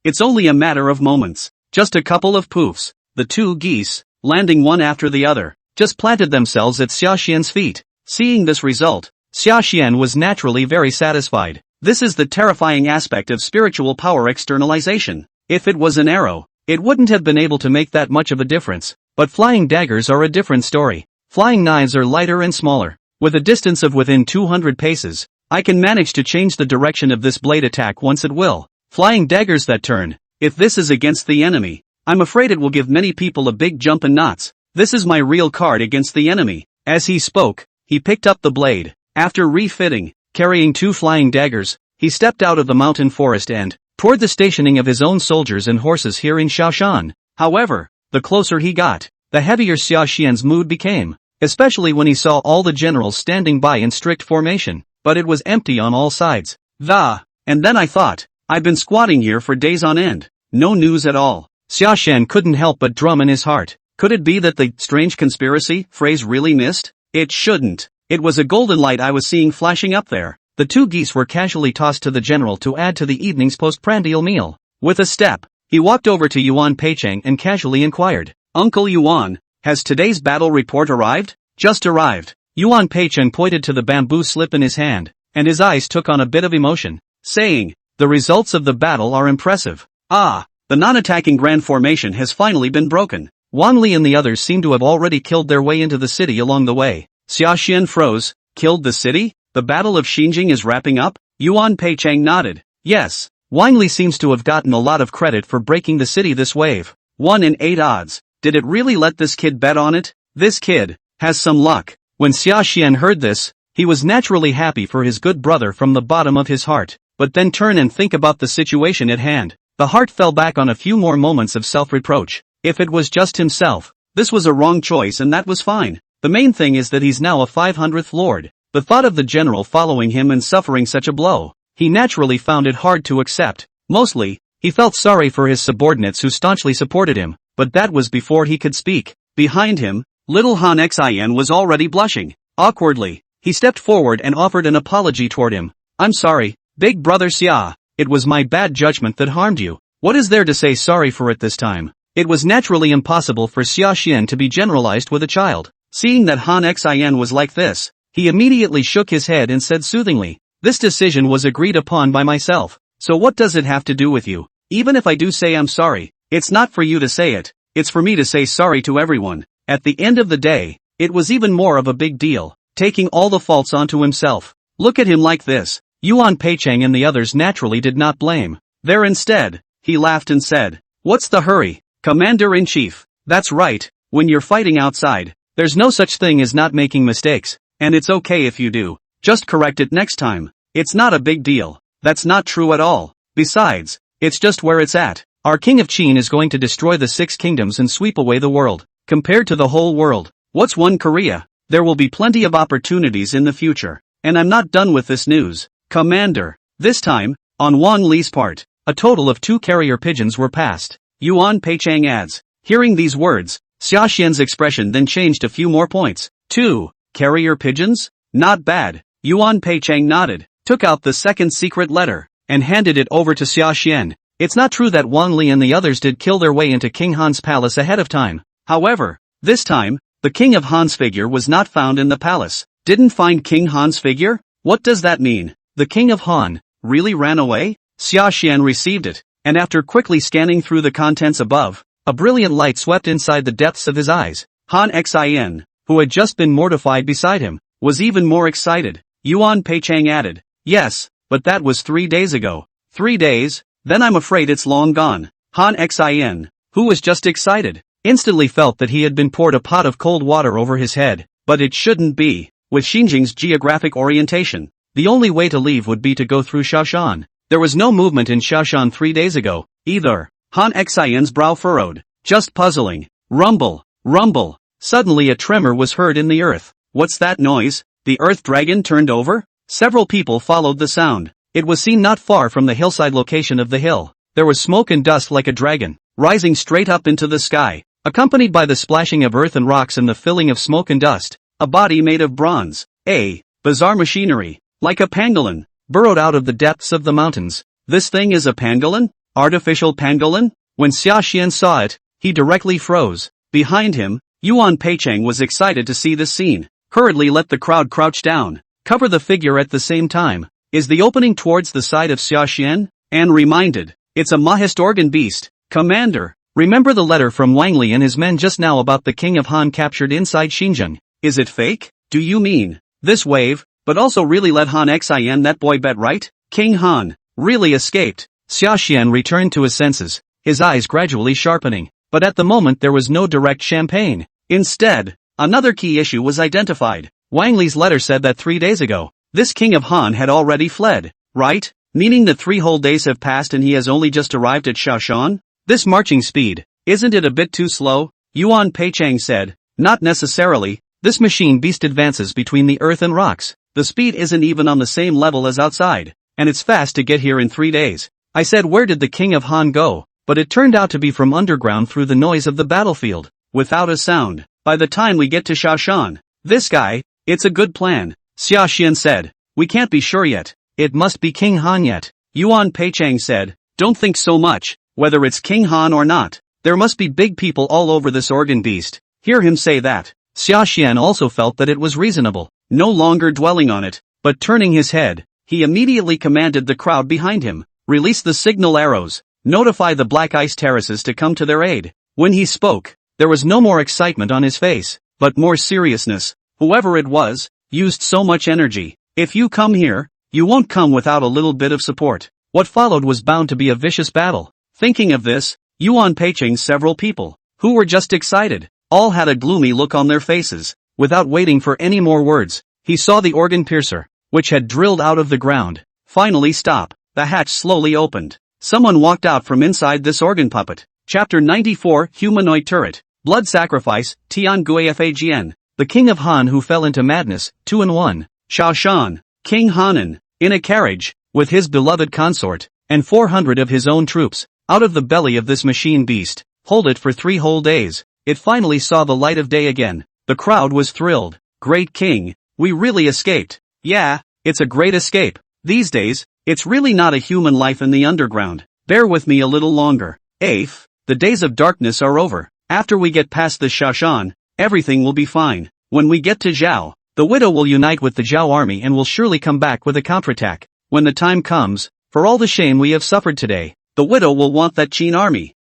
It's only a matter of moments. Just a couple of poofs. The two geese, landing one after the other, just planted themselves at Xiaxian's feet. Seeing this result, Xiaxian was naturally very satisfied. This is the terrifying aspect of spiritual power externalization. If it was an arrow, it wouldn't have been able to make that much of a difference. But flying daggers are a different story. Flying knives are lighter and smaller. With a distance of within 200 paces, I can manage to change the direction of this blade attack once at will. Flying daggers that turn. If this is against the enemy, I'm afraid it will give many people a big jump in knots. This is my real card against the enemy. As he spoke, he picked up the blade. After refitting, carrying two flying daggers, he stepped out of the mountain forest and toward the stationing of his own soldiers and horses here in Sashan. However, the closer he got, the heavier Xiaxian's mood became, especially when he saw all the generals standing by in strict formation, but it was empty on all sides. And then I thought, I've been squatting here for days on end. No news at all. Sashan couldn't help but drum in his heart. Could it be that the strange conspiracy phrase really missed? It shouldn't. It was a golden light I was seeing flashing up there. The two geese were casually tossed to the general to add to the evening's postprandial meal. With a step, he walked over to Yuan Peicheng and casually inquired, "Uncle Yuan, has today's battle report arrived?" "Just arrived." Yuan Peicheng pointed to the bamboo slip in his hand, and his eyes took on a bit of emotion, saying, "The results of the battle are impressive. The non-attacking grand formation has finally been broken. Wan Li and the others seem to have already killed their way into the city along the way." Xiaxian froze. Killed the city? The Battle of Xinjing is wrapping up? Yuan Peicheng nodded. Yes. Wan Li seems to have gotten a lot of credit for breaking the city this wave. 1 in 8 odds. Did it really let this kid bet on it? This kid has some luck. When Xiaxian heard this, he was naturally happy for his good brother from the bottom of his heart. But then turn and think about the situation at hand. The heart fell back on a few more moments of self-reproach. If it was just himself, this was a wrong choice and that was fine. The main thing is that he's now a 500th lord. The thought of the general following him and suffering such a blow, he naturally found it hard to accept. Mostly, he felt sorry for his subordinates who staunchly supported him, but that was before he could speak. Behind him, little Han Xian was already blushing. Awkwardly, he stepped forward and offered an apology toward him. "I'm sorry, big brother Xia. It was my bad judgment that harmed you. What is there to say sorry for it this time?" It was naturally impossible for Xiaxian to be generalized with a child. Seeing that Han Xian was like this, he immediately shook his head and said soothingly, "This decision was agreed upon by myself, so what does it have to do with you? Even if I do say I'm sorry, it's not for you to say it, it's for me to say sorry to everyone." At the end of the day, it was even more of a big deal, taking all the faults onto himself. Look at him like this. Yuan Peicheng and the others naturally did not blame. There instead, he laughed and said, "What's the hurry, Commander-in-Chief? That's right, when you're fighting outside, there's no such thing as not making mistakes, and it's okay if you do. Just correct it next time. It's not a big deal." That's not true at all. Besides, it's just where it's at. Our king of Qin is going to destroy the 6 kingdoms and sweep away the world. Compared to the whole world, what's one Korea? There will be plenty of opportunities in the future. And I'm not done with this news, Commander. This time, on Wan Li's part, a total of 2 carrier pigeons were passed. Yuan Peicheng adds. Hearing these words, Xiaxian's expression then changed a few more points. 2. Carrier pigeons? Not bad. Yuan Peicheng nodded, took out the second secret letter, and handed it over to Sashan. It's not true that Wang Li and the others did kill their way into King Han's palace ahead of time. However, this time, the King of Han's figure was not found in the palace. Didn't find King Han's figure? What does that mean? The King of Han really ran away? Sashan received it, and after quickly scanning through the contents above, a brilliant light swept inside the depths of his eyes. Han Xin, who had just been mortified beside him, was even more excited. Yuan Peicheng added, yes, but that was 3 days ago. 3 days? Then I'm afraid it's long gone. Han Xin, who was just excited, instantly felt that he had been poured a pot of cold water over his head, but it shouldn't be. With Xinjiang's geographic orientation, the only way to leave would be to go through Sashan. There was no movement in Sashan 3 days ago, either. Han Xin's brow furrowed, just puzzling. Rumble, rumble. Suddenly a tremor was heard in the earth. What's that noise? The earth dragon turned over? Several people followed the sound. It was seen not far from the hillside location of the hill. There was smoke and dust like a dragon, rising straight up into the sky, accompanied by the splashing of earth and rocks and the filling of smoke and dust. A body made of bronze, bizarre machinery, like a pangolin, burrowed out of the depths of the mountains. This thing is a pangolin? Artificial pangolin? When Sashan saw it, he directly froze. Behind him, Yuan Peicheng was excited to see this scene. Hurriedly let the crowd crouch down, cover the figure at the same time. Is the opening towards the side of Sashan? And reminded, it's a Mahist-organ beast. Commander, remember the letter from Wang Li and his men just now about the King of Han captured inside Xinjiang? Is it fake? Do you mean this wave, but also really let Han Xin that boy bet right? King Han really escaped. Sashan returned to his senses, his eyes gradually sharpening, but at the moment there was no direct champagne. Instead, another key issue was identified. Wang Li's letter said that 3 days ago, this King of Han had already fled, right? Meaning that 3 whole days have passed and he has only just arrived at Sashan? This marching speed, isn't it a bit too slow? Yuan Peicheng said, not necessarily. This machine beast advances between the earth and rocks. The speed isn't even on the same level as outside, and it's fast to get here in 3 days. I said where did the King of Han go? But it turned out to be from underground through the noise of the battlefield, without a sound. By the time we get to Sashan, this guy, it's a good plan. Sashan said, we can't be sure yet. It must be King Han yet. Yuan Peicheng said, don't think so much, whether it's King Han or not. There must be big people all over this organ beast. Hear him say that. Sashan also felt that it was reasonable, no longer dwelling on it, but turning his head, he immediately commanded the crowd behind him, release the signal arrows, notify the black ice terraces to come to their aid. When he spoke, there was no more excitement on his face, but more seriousness. Whoever it was, used so much energy. If you come here, you won't come without a little bit of support. What followed was bound to be a vicious battle. Thinking of this, Yuan Peicheng's several people, who were just excited, all had a gloomy look on their faces. Without waiting for any more words, he saw the organ piercer, which had drilled out of the ground, finally stop. The hatch slowly opened. Someone walked out from inside this organ puppet. Chapter 94 Humanoid Turret. Blood Sacrifice, Tian Guifagn. The King of Han who fell into madness, 2-1. Sashan, King Hanan, in a carriage, with his beloved consort, and 400 of his own troops, out of the belly of this machine beast. Hold it for 3 whole days. It finally saw the light of day again. The crowd was thrilled. Great King, we really escaped. Yeah, it's a great escape. These days, it's really not a human life in the underground. Bear with me a little longer. Afe, the days of darkness are over. After we get past the Sashan, everything will be fine. When we get to Zhao, the widow will unite with the Zhao army and will surely come back with a counterattack. When the time comes, for all the shame we have suffered today, the widow will want that Qin army.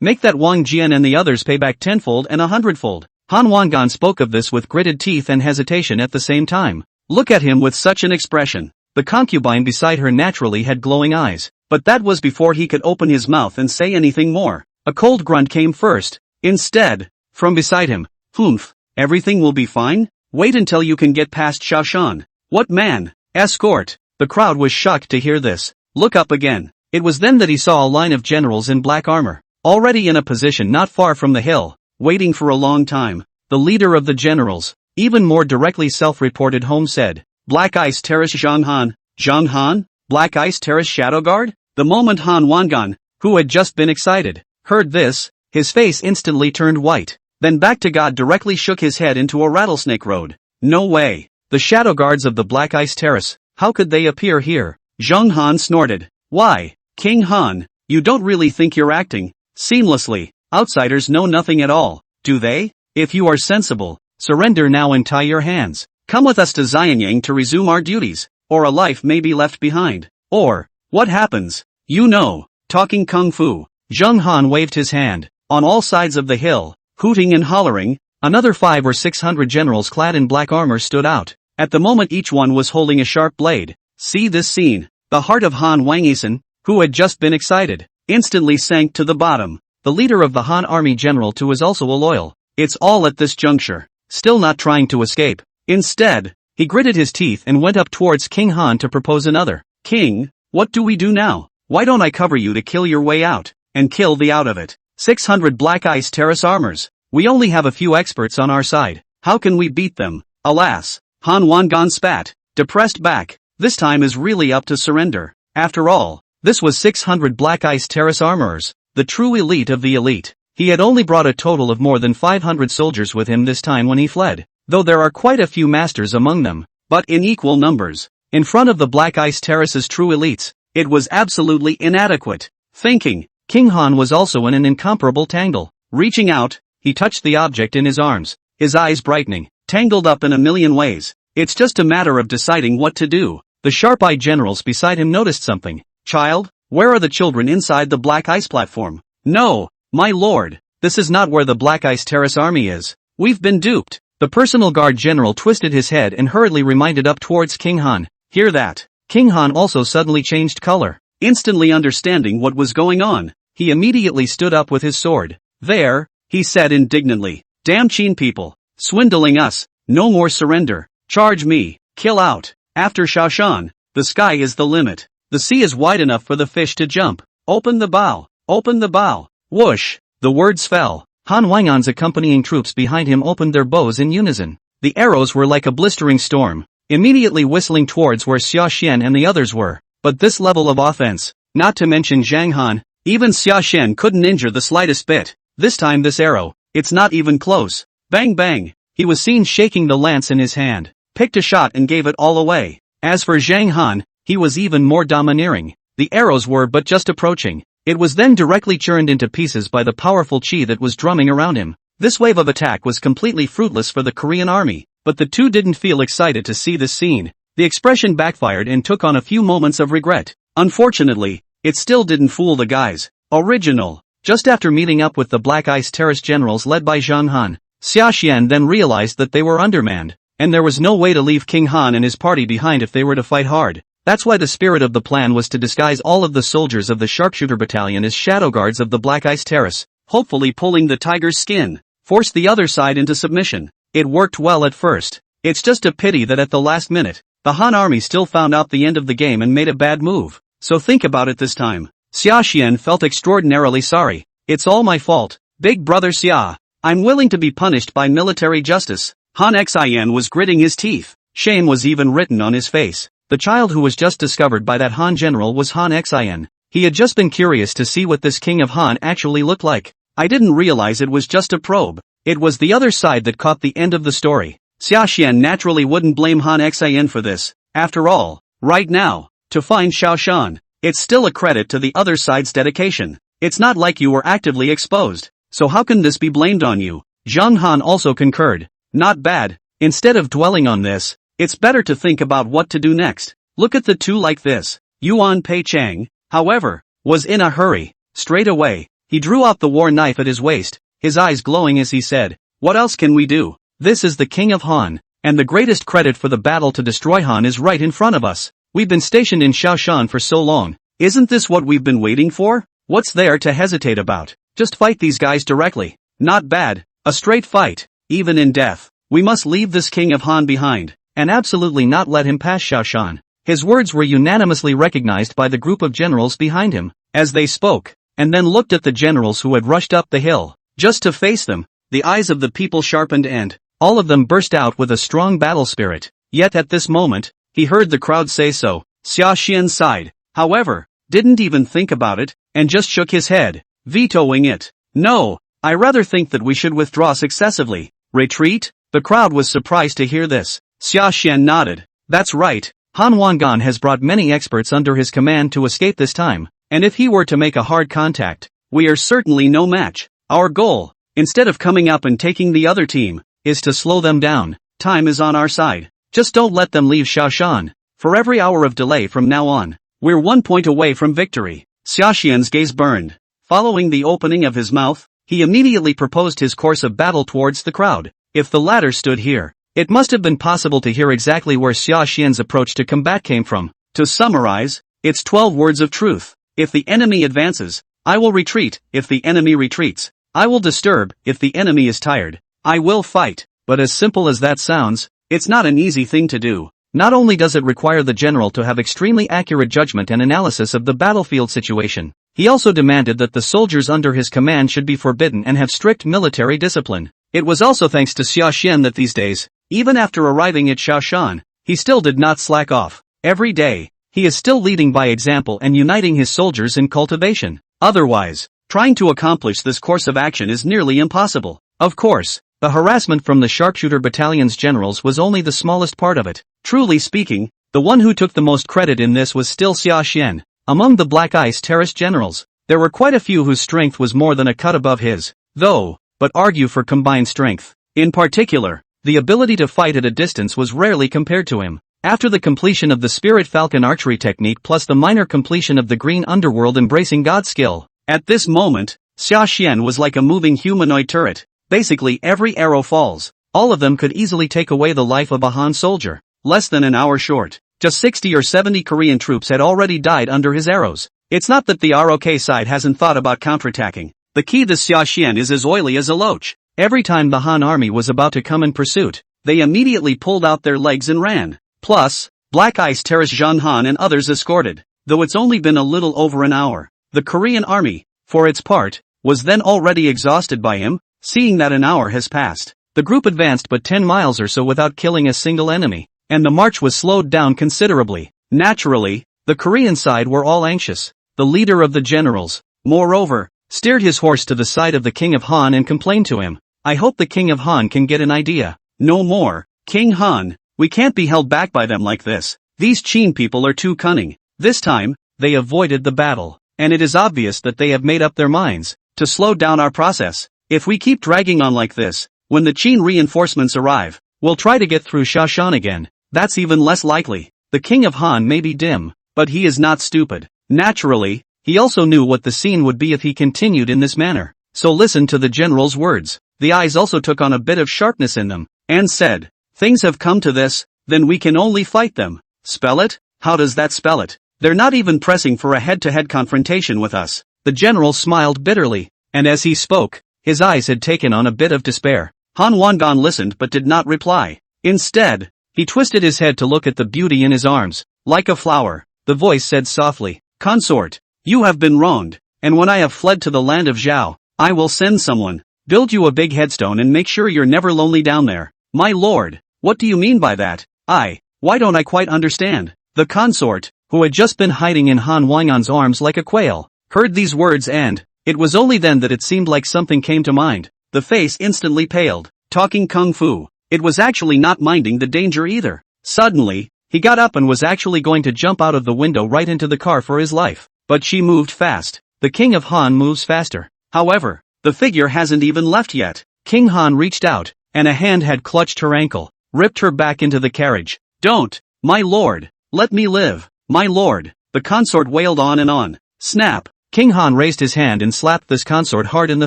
Make that Wang Jian and the others pay back tenfold and 100-fold. Han Wangan spoke of this with gritted teeth and hesitation at the same time. Look at him with such an expression. The concubine beside her naturally had glowing eyes, but that was before he could open his mouth and say anything more. A cold grunt came first. Instead, from beside him, "Humph, everything will be fine? Wait until you can get past Sashan." "What man? Escort?" The crowd was shocked to hear this. Look up again. It was then that he saw a line of generals in black armor, already in a position not far from the hill, waiting for a long time. The leader of the generals, even more directly self-reported Home said, "Black Ice Terrace Zhang Han." Zhang Han? Black Ice Terrace Shadow Guard? The moment Han Wangan, who had just been excited, heard this, his face instantly turned white. Then back to God directly shook his head into a rattlesnake road. No way. The shadow guards of the Black Ice Terrace, how could they appear here? Zheng Han snorted. Why, King Han, you don't really think you're acting seamlessly. Outsiders know nothing at all, do they? If you are sensible, surrender now and tie your hands. Come with us to Xianyang to resume our duties, or a life may be left behind. Or, what happens? You know, talking kung fu. Zheng Han waved his hand. On all sides of the hill, hooting and hollering, another 500 or 600 generals clad in black armor stood out. At the moment each one was holding a sharp blade. See this scene. The heart of Han Wangisen, who had just been excited, instantly sank to the bottom. The leader of the Han army general too was also a loyal. It's all at this juncture. Still not trying to escape. Instead, he gritted his teeth and went up towards King Han to propose another. King, what do we do now? Why don't I cover you to kill your way out, and kill the out of it? 600 Black Ice Terrace armors. We only have a few experts on our side. How can we beat them? Alas, Han Wangan spat, depressed back. This time is really up to surrender. After all, this was 600 Black Ice Terrace armorers, the true elite of the elite. He had only brought a total of more than 500 soldiers with him this time when he fled, though there are quite a few masters among them, but in equal numbers. In front of the Black Ice Terrace's true elites, it was absolutely inadequate. Thinking, King Han was also in an incomparable tangle. Reaching out, he touched the object in his arms, his eyes brightening, tangled up in a million ways. It's just a matter of deciding what to do. The sharp-eyed generals beside him noticed something. Child, where are the children inside the Black Ice platform? No, my lord, this is not where the Black Ice Terrace army is. We've been duped. The personal guard general twisted his head and hurriedly reminded up towards King Han. Hear that? King Han also suddenly changed color. Instantly understanding what was going on, he immediately stood up with his sword. There, he said indignantly. Damn Qin people, swindling us, no more surrender. Charge me, kill out. After Sashan, the sky is the limit. The sea is wide enough for the fish to jump. Open the bow, open the bow. Whoosh, the words fell. Han Wangan's accompanying troops behind him opened their bows in unison. The arrows were like a blistering storm, immediately whistling towards where Sashan and the others were. But this level of offense, not to mention Zhang Han, even Sashan couldn't injure the slightest bit. This time this arrow, it's not even close. Bang bang, he was seen shaking the lance in his hand, picked a shot and gave it all away. As for Zhang Han, he was even more domineering. The arrows were but just approaching. It was then directly churned into pieces by the powerful chi that was drumming around him. This wave of attack was completely fruitless for the Korean army, but the two didn't feel excited to see this scene. The expression backfired and took on a few moments of regret. Unfortunately, it still didn't fool the guys. Original. Just after meeting up with the Black Ice Terrace generals led by Zhang Han, Sashan then realized that they were undermanned, and there was no way to leave King Han and his party behind if they were to fight hard. That's why the spirit of the plan was to disguise all of the soldiers of the Sharpshooter Battalion as shadow guards of the Black Ice Terrace, hopefully pulling the tiger's skin, force the other side into submission. It worked well at first. It's just a pity that at the last minute, the Han army still found out the end of the game and made a bad move. So think about it this time. Sashan felt extraordinarily sorry. It's all my fault, big brother Xia. I'm willing to be punished by military justice. Han Xin was gritting his teeth. Shame was even written on his face. The child who was just discovered by that Han general was Han Xin. He had just been curious to see what this king of Han actually looked like. I didn't realize it was just a probe. It was the other side that caught the end of the story. Sashan naturally wouldn't blame Han Xin for this. After all, right now, to find Sashan, it's still a credit to the other side's dedication. It's not like you were actively exposed, so how can this be blamed on you? Zhang Han also concurred. Not bad. Instead of dwelling on this, it's better to think about what to do next. Look at the two like this. Yuan Pei Chang, however, was in a hurry. Straight away, he drew out the war knife at his waist, his eyes glowing as he said, "What else can we do? This is the king of Han, and the greatest credit for the battle to destroy Han is right in front of us. We've been stationed in Sashan for so long. Isn't this what we've been waiting for? What's there to hesitate about? Just fight these guys directly. Not bad. A straight fight, even in death. We must leave this king of Han behind, and absolutely not let him pass Sashan." His words were unanimously recognized by the group of generals behind him, as they spoke, and then looked at the generals who had rushed up the hill, just to face them. The eyes of the people sharpened and, all of them burst out with a strong battle spirit. Yet at this moment, he heard the crowd say so. Sashan sighed, however, didn't even think about it, and just shook his head, vetoing it. "No, I rather think that we should withdraw successively. Retreat? The crowd was surprised to hear this. Sashan nodded. That's right, Han Wangan has brought many experts under his command to escape this time, and if he were to make a hard contact, we are certainly no match. Our goal, instead of coming up and taking the other team, is to slow them down. Time is on our side. Just don't let them leave Sashan. For every hour of delay from now on, we're 1 point away from victory. Sashan's gaze burned. Following the opening of his mouth, he immediately proposed his course of battle towards the crowd. If the latter stood here, it must have been possible to hear exactly where Sashan's approach to combat came from. To summarize, it's 12 words of truth. If the enemy advances, I will retreat. If the enemy retreats, I will disturb. If the enemy is tired, I will fight. But as simple as that sounds, it's not an easy thing to do. Not only does it require the general to have extremely accurate judgment and analysis of the battlefield situation, he also demanded that the soldiers under his command should be forbidden and have strict military discipline. It was also thanks to Sashan that these days, even after arriving at Sashan, he still did not slack off. Every day, he is still leading by example and uniting his soldiers in cultivation. Otherwise, trying to accomplish this course of action is nearly impossible. Of course, the harassment from the sharpshooter battalion's generals was only the smallest part of it. Truly speaking, the one who took the most credit in this was still Sashan. Among the Black Ice Terrace generals, there were quite a few whose strength was more than a cut above his, though, but argue for combined strength. In particular, the ability to fight at a distance was rarely compared to him. After the completion of the Spirit Falcon archery technique plus the minor completion of the Green Underworld Embracing God skill, at this moment, Sashan was like a moving humanoid turret. Basically every arrow falls. All of them could easily take away the life of a Han soldier. Less than an hour short, just 60 or 70 Korean troops had already died under his arrows. It's not that the ROK side hasn't thought about counterattacking. The key to Sashan is as oily as a loach. Every time the Han army was about to come in pursuit, they immediately pulled out their legs and ran. Plus, Black Ice Terrace Zhang Han and others escorted. Though it's only been a little over an hour, the Korean army, for its part, was then already exhausted by him. Seeing that an hour has passed, the group advanced but 10 miles or so without killing a single enemy, and the march was slowed down considerably. Naturally, the Korean side were all anxious. The leader of the generals, moreover, steered his horse to the side of the King of Han and complained to him. I hope the King of Han can get an idea. No more, King Han, we can't be held back by them like this. These Qin people are too cunning. This time, they avoided the battle, and it is obvious that they have made up their minds to slow down our process. If we keep dragging on like this, when the Qin reinforcements arrive, we'll try to get through Sashan again. That's even less likely. The King of Han may be dim, but he is not stupid. Naturally, he also knew what the scene would be if he continued in this manner. So listen to the general's words. The eyes also took on a bit of sharpness in them, and said, things have come to this, then we can only fight them. Spell it? How does that spell it? They're not even pressing for a head-to-head confrontation with us. The general smiled bitterly, and as he spoke, his eyes had taken on a bit of despair. Han Wangan listened but did not reply. Instead, he twisted his head to look at the beauty in his arms. Like a flower, the voice said softly, Consort, you have been wronged, and when I have fled to the land of Zhao, I will send someone, build you a big headstone and make sure you're never lonely down there. My lord, what do you mean by that? Why don't I quite understand? The consort, who had just been hiding in Han Wangan's arms like a quail, heard these words and, it was only then that it seemed like something came to mind. The face instantly paled. Talking kung fu, it was actually not minding the danger either. Suddenly, he got up and was actually going to jump out of the window right into the car for his life. But she moved fast. The King of Han moves faster. However, the figure hasn't even left yet. King Han reached out, and a hand had clutched her ankle, ripped her back into the carriage. Don't, my lord, let me live, my lord, the consort wailed on and on. Snap, King Han raised his hand and slapped this consort hard in the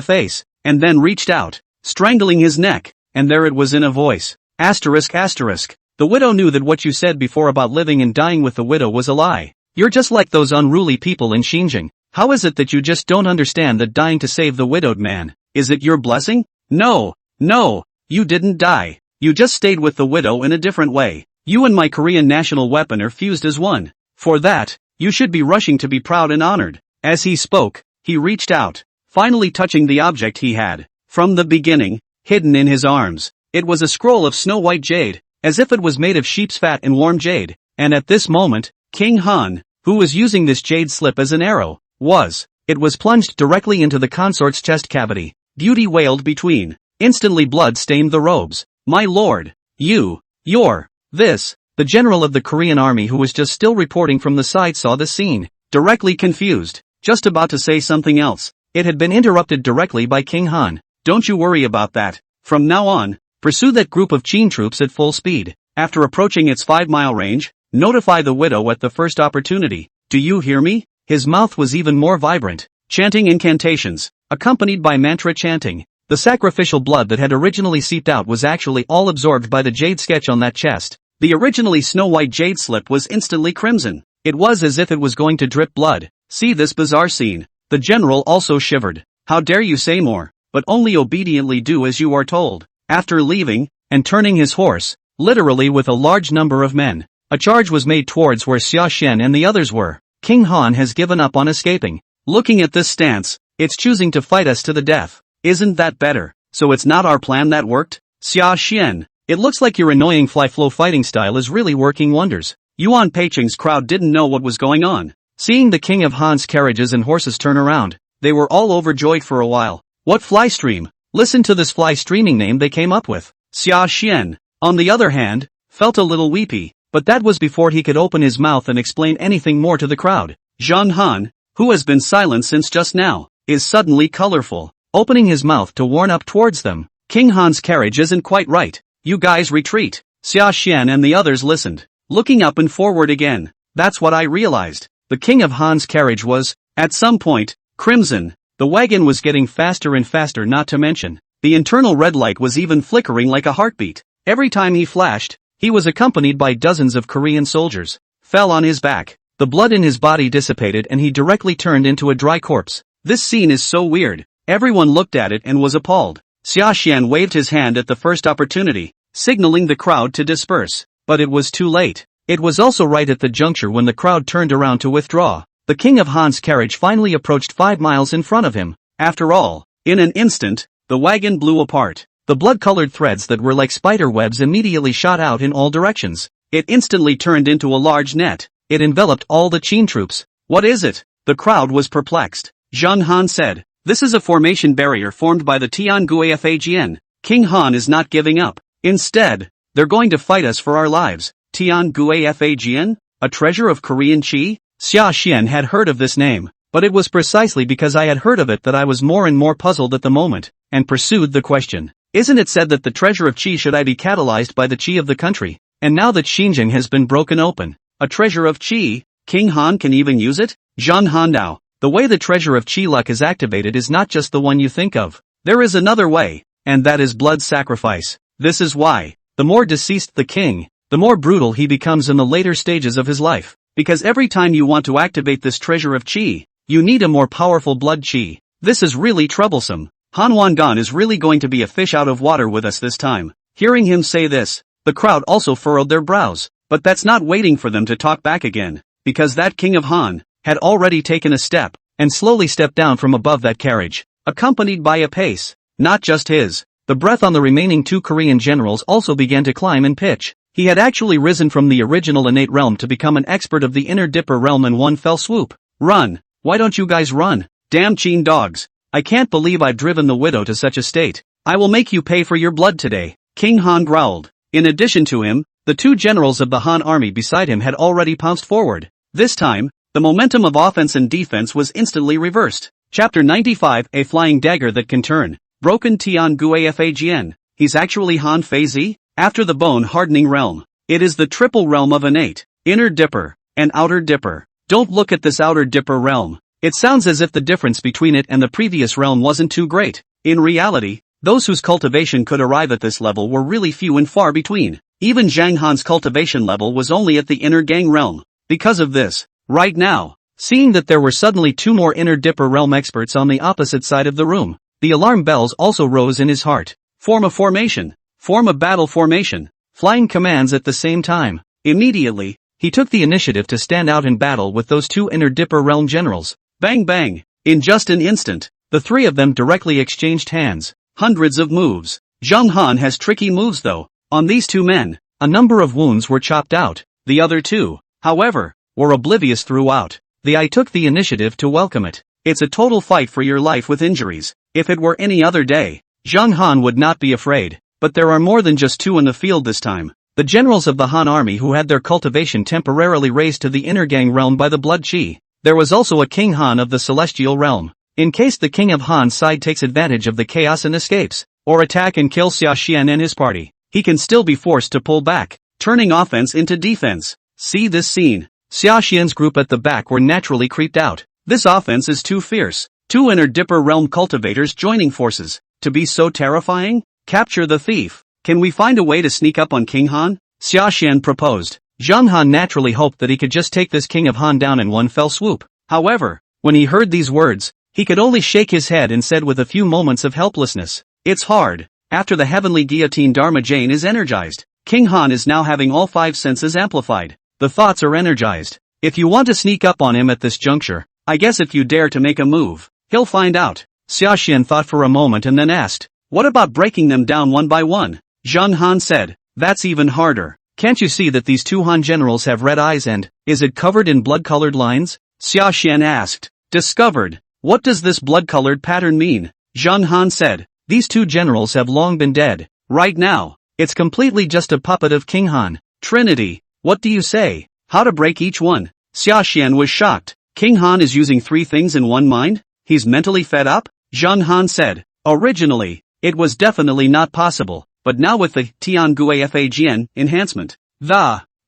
face, and then reached out, strangling his neck, and there it was in a voice. Asterisk asterisk. The widow knew that what you said before about living and dying with the widow was a lie. You're just like those unruly people in Xinjiang. How is it that you just don't understand that dying to save the widowed man, is it your blessing? No, you didn't die. You just stayed with the widow in a different way. You and my Korean national weapon are fused as one. For that, you should be rushing to be proud and honored. As he spoke, he reached out, finally touching the object he had, from the beginning, hidden in his arms. It was a scroll of snow-white jade, as if it was made of sheep's fat and warm jade, and at this moment, King Han, who was using this jade slip as an arrow, it was plunged directly into the consort's chest cavity. Beauty wailed between. Instantly blood stained the robes. My lord. You're. This. The general of the Korean army who was just still reporting from the side saw the scene, directly confused, just about to say something else. It had been interrupted directly by King Han. Don't you worry about that. From now on, pursue that group of Qin troops at full speed. After approaching its 5-mile range, notify the widow at the first opportunity. Do you hear me? His mouth was even more vibrant, chanting incantations, accompanied by mantra chanting. The sacrificial blood that had originally seeped out was actually all absorbed by the jade sketch on that chest. The originally snow-white jade slip was instantly crimson. It was as if it was going to drip blood. See this bizarre scene. The general also shivered. How dare you say more, but only obediently do as you are told. After leaving, and turning his horse, literally with a large number of men, a charge was made towards where Sashan and the others were. King Han has given up on escaping. Looking at this stance, it's choosing to fight us to the death. Isn't that better? So it's not our plan that worked? Sashan, it looks like your annoying fly-flow fighting style is really working wonders. Yuan Peicheng's crowd didn't know what was going on. Seeing the king of Han's carriages and horses turn around, they were all overjoyed for a while. What fly stream? Listen to this fly streaming name they came up with. Sashan, on the other hand, felt a little weepy, but that was before he could open his mouth and explain anything more to the crowd. Zhang Han, who has been silent since just now, is suddenly colorful, opening his mouth to warn up towards them. King Han's carriage isn't quite right. You guys retreat. Sashan and the others listened, looking up and forward again. That's what I realized. The king of Han's carriage was, at some point, crimson. The wagon was getting faster and faster, not to mention, the internal red light was even flickering like a heartbeat. Every time he flashed, he was accompanied by dozens of Korean soldiers. Fell on his back. The blood in his body dissipated and he directly turned into a dry corpse. This scene is so weird. Everyone looked at it and was appalled. Sashan waved his hand at the first opportunity, signaling the crowd to disperse. But it was too late. It was also right at the juncture when the crowd turned around to withdraw. The king of Han's carriage finally approached 5 miles in front of him. After all, in an instant, the wagon blew apart. The blood-colored threads that were like spider webs immediately shot out in all directions. It instantly turned into a large net. It enveloped all the Qin troops. What is it? The crowd was perplexed. Zhang Han said, this is a formation barrier formed by the Tianguifagn. King Han is not giving up. Instead, they're going to fight us for our lives. Tianguifagn? A treasure of Korean Qi? Sashan had heard of this name, but it was precisely because I had heard of it that I was more and more puzzled at the moment, and pursued the question. Isn't it said that the treasure of Qi should be catalyzed by the Qi of the country? And now that Xinjiang has been broken open, a treasure of Qi, King Han can even use it? Zhang Han now, the way the treasure of Qi luck is activated is not just the one you think of. There is another way, and that is blood sacrifice. This is why, the more deceased the king, the more brutal he becomes in the later stages of his life. Because every time you want to activate this treasure of Qi, you need a more powerful blood Qi. This is really troublesome. Han Wangan is really going to be a fish out of water with us this time. Hearing him say this, the crowd also furrowed their brows. But that's not waiting for them to talk back again, because that king of Han had already taken a step, and slowly stepped down from above that carriage, accompanied by a pace, not just his. The breath on the remaining 2 Korean generals also began to climb in pitch. He had actually risen from the original innate realm to become an expert of the inner dipper realm in one fell swoop. Run! Why don't you guys run? Damn Qin dogs! I can't believe I've driven the widow to such a state. I will make you pay for your blood today. King Han growled. In addition to him, the 2 generals of the Han army beside him had already pounced forward. This time, the momentum of offense and defense was instantly reversed. Chapter 95, A Flying Dagger That Can Turn. Broken Tianguifagn. He's actually Han Feizi? After the bone-hardening realm. It is the triple realm of innate, inner dipper, and outer dipper. Don't look at this outer dipper realm. It sounds as if the difference between it and the previous realm wasn't too great. In reality, those whose cultivation could arrive at this level were really few and far between. Even Zhang Han's cultivation level was only at the inner gang realm. Because of this, right now, seeing that there were suddenly 2 more inner dipper realm experts on the opposite side of the room, the alarm bells also rose in his heart. Form a formation. Form a battle formation. Flying commands at the same time. Immediately, he took the initiative to stand out in battle with those 2 inner dipper realm generals. Bang bang! In just an instant, the 3 of them directly exchanged hands. Hundreds of moves. Zhang Han has tricky moves though. On these 2 men, a number of wounds were chopped out. The other 2, however, were oblivious throughout. I took the initiative to welcome it. It's a total fight for your life with injuries. If it were any other day, Zhang Han would not be afraid. But there are more than just 2 in the field this time. The generals of the Han army who had their cultivation temporarily raised to the inner gang realm by the blood chi. There was also a King Han of the celestial realm. In case the king of Han's side takes advantage of the chaos and escapes, or attack and kill Sashan and his party, he can still be forced to pull back, turning offense into defense. See this scene. Sashan's group at the back were naturally creeped out. This offense is too fierce. 2 inner dipper realm cultivators joining forces. To be so terrifying? Capture the thief. Can we find a way to sneak up on King Han? Sashan proposed. Zhang Han naturally hoped that he could just take this king of Han down in one fell swoop. However, when he heard these words, he could only shake his head and said with a few moments of helplessness, "It's hard." After the heavenly guillotine Dharma Jane is energized, King Han is now having all 5 senses amplified. The thoughts are energized. If you want to sneak up on him at this juncture, I guess if you dare to make a move, he'll find out. Sashan thought for a moment and then asked, "What about breaking them down one by one?" Zhang Han said, "That's even harder. Can't you see that these 2 Han generals have red eyes and, is it covered in blood-colored lines?" Sashan asked. "Discovered. What does this blood-colored pattern mean?" Zhang Han said, "These 2 generals have long been dead. Right now, it's completely just a puppet of King Han. Trinity, what do you say? How to break each one?" Sashan was shocked. King Han is using 3 things in one mind? He's mentally fed up? Zhang Han said, "Originally, it was definitely not possible, but now with the Tiangui Fajian enhancement,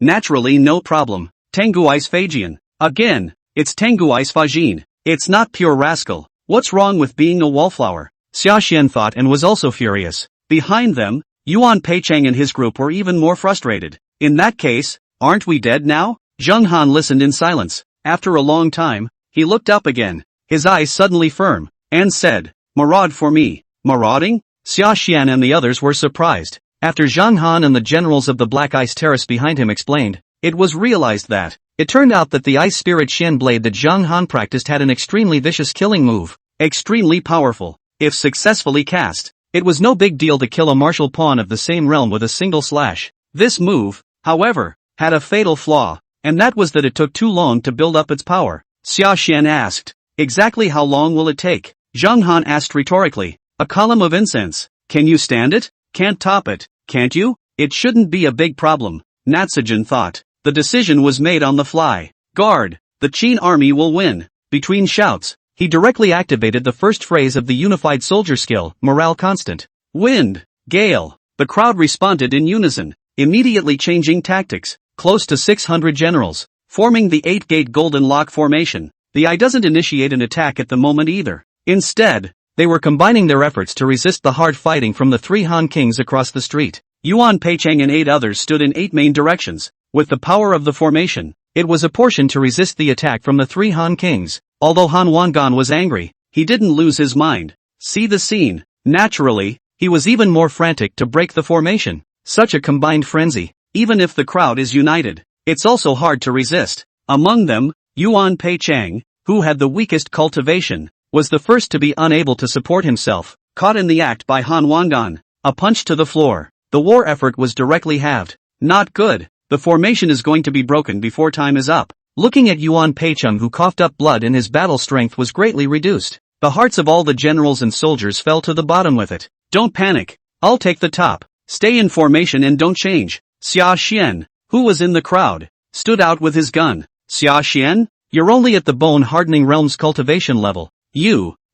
naturally no problem. Tangui's Fajian. Again, it's Tangui's Fajin. It's not pure rascal. What's wrong with being a wallflower?" Sashan thought and was also furious. Behind them, Yuan Peicheng and his group were even more frustrated. "In that case, aren't we dead now?" Zhang Han listened in silence. After a long time, he looked up again, his eyes suddenly firm, and said, "Maraud for me." Marauding? Sashan and the others were surprised. After Zhang Han and the generals of the Black Ice Terrace behind him explained, it was realized that, it turned out that the Ice Spirit Shen blade that Zhang Han practiced had an extremely vicious killing move. Extremely powerful. If successfully cast, it was no big deal to kill a martial pawn of the same realm with a single slash. This move, however, had a fatal flaw, and that was that it took too long to build up its power. Sashan asked, "Exactly how long will it take?" Zhang Han asked rhetorically. "A column of incense. Can you stand it? Can't top it, can't you?" "It shouldn't be a big problem," Natsujin thought. The decision was made on the fly. "Guard, the Qin army will win." Between shouts, he directly activated the first phrase of the unified soldier skill, morale constant. Wind, gale. The crowd responded in unison, immediately changing tactics. Close to 600 generals, forming the 8-gate golden lock formation. The eye doesn't initiate an attack at the moment either. Instead, they were combining their efforts to resist the hard fighting from the 3 Han kings across the street. Yuan Peicheng and 8 others stood in 8 main directions. With the power of the formation, it was apportioned to resist the attack from the 3 Han kings. Although Han Wangan was angry, he didn't lose his mind. See the scene. Naturally, he was even more frantic to break the formation. Such a combined frenzy. Even if the crowd is united, it's also hard to resist. Among them, Yuan Peicheng, who had the weakest cultivation, was the first to be unable to support himself, caught in the act by Han Wangan. A punch to the floor. The war effort was directly halved. Not good. The formation is going to be broken before time is up. Looking at Yuan Peicheng, who coughed up blood and his battle strength was greatly reduced, the hearts of all the generals and soldiers fell to the bottom with it. "Don't panic. I'll take the top. Stay in formation and don't change." Sashan, who was in the crowd, stood out with his gun. "Sashan, you're only at the bone-hardening realm's cultivation level.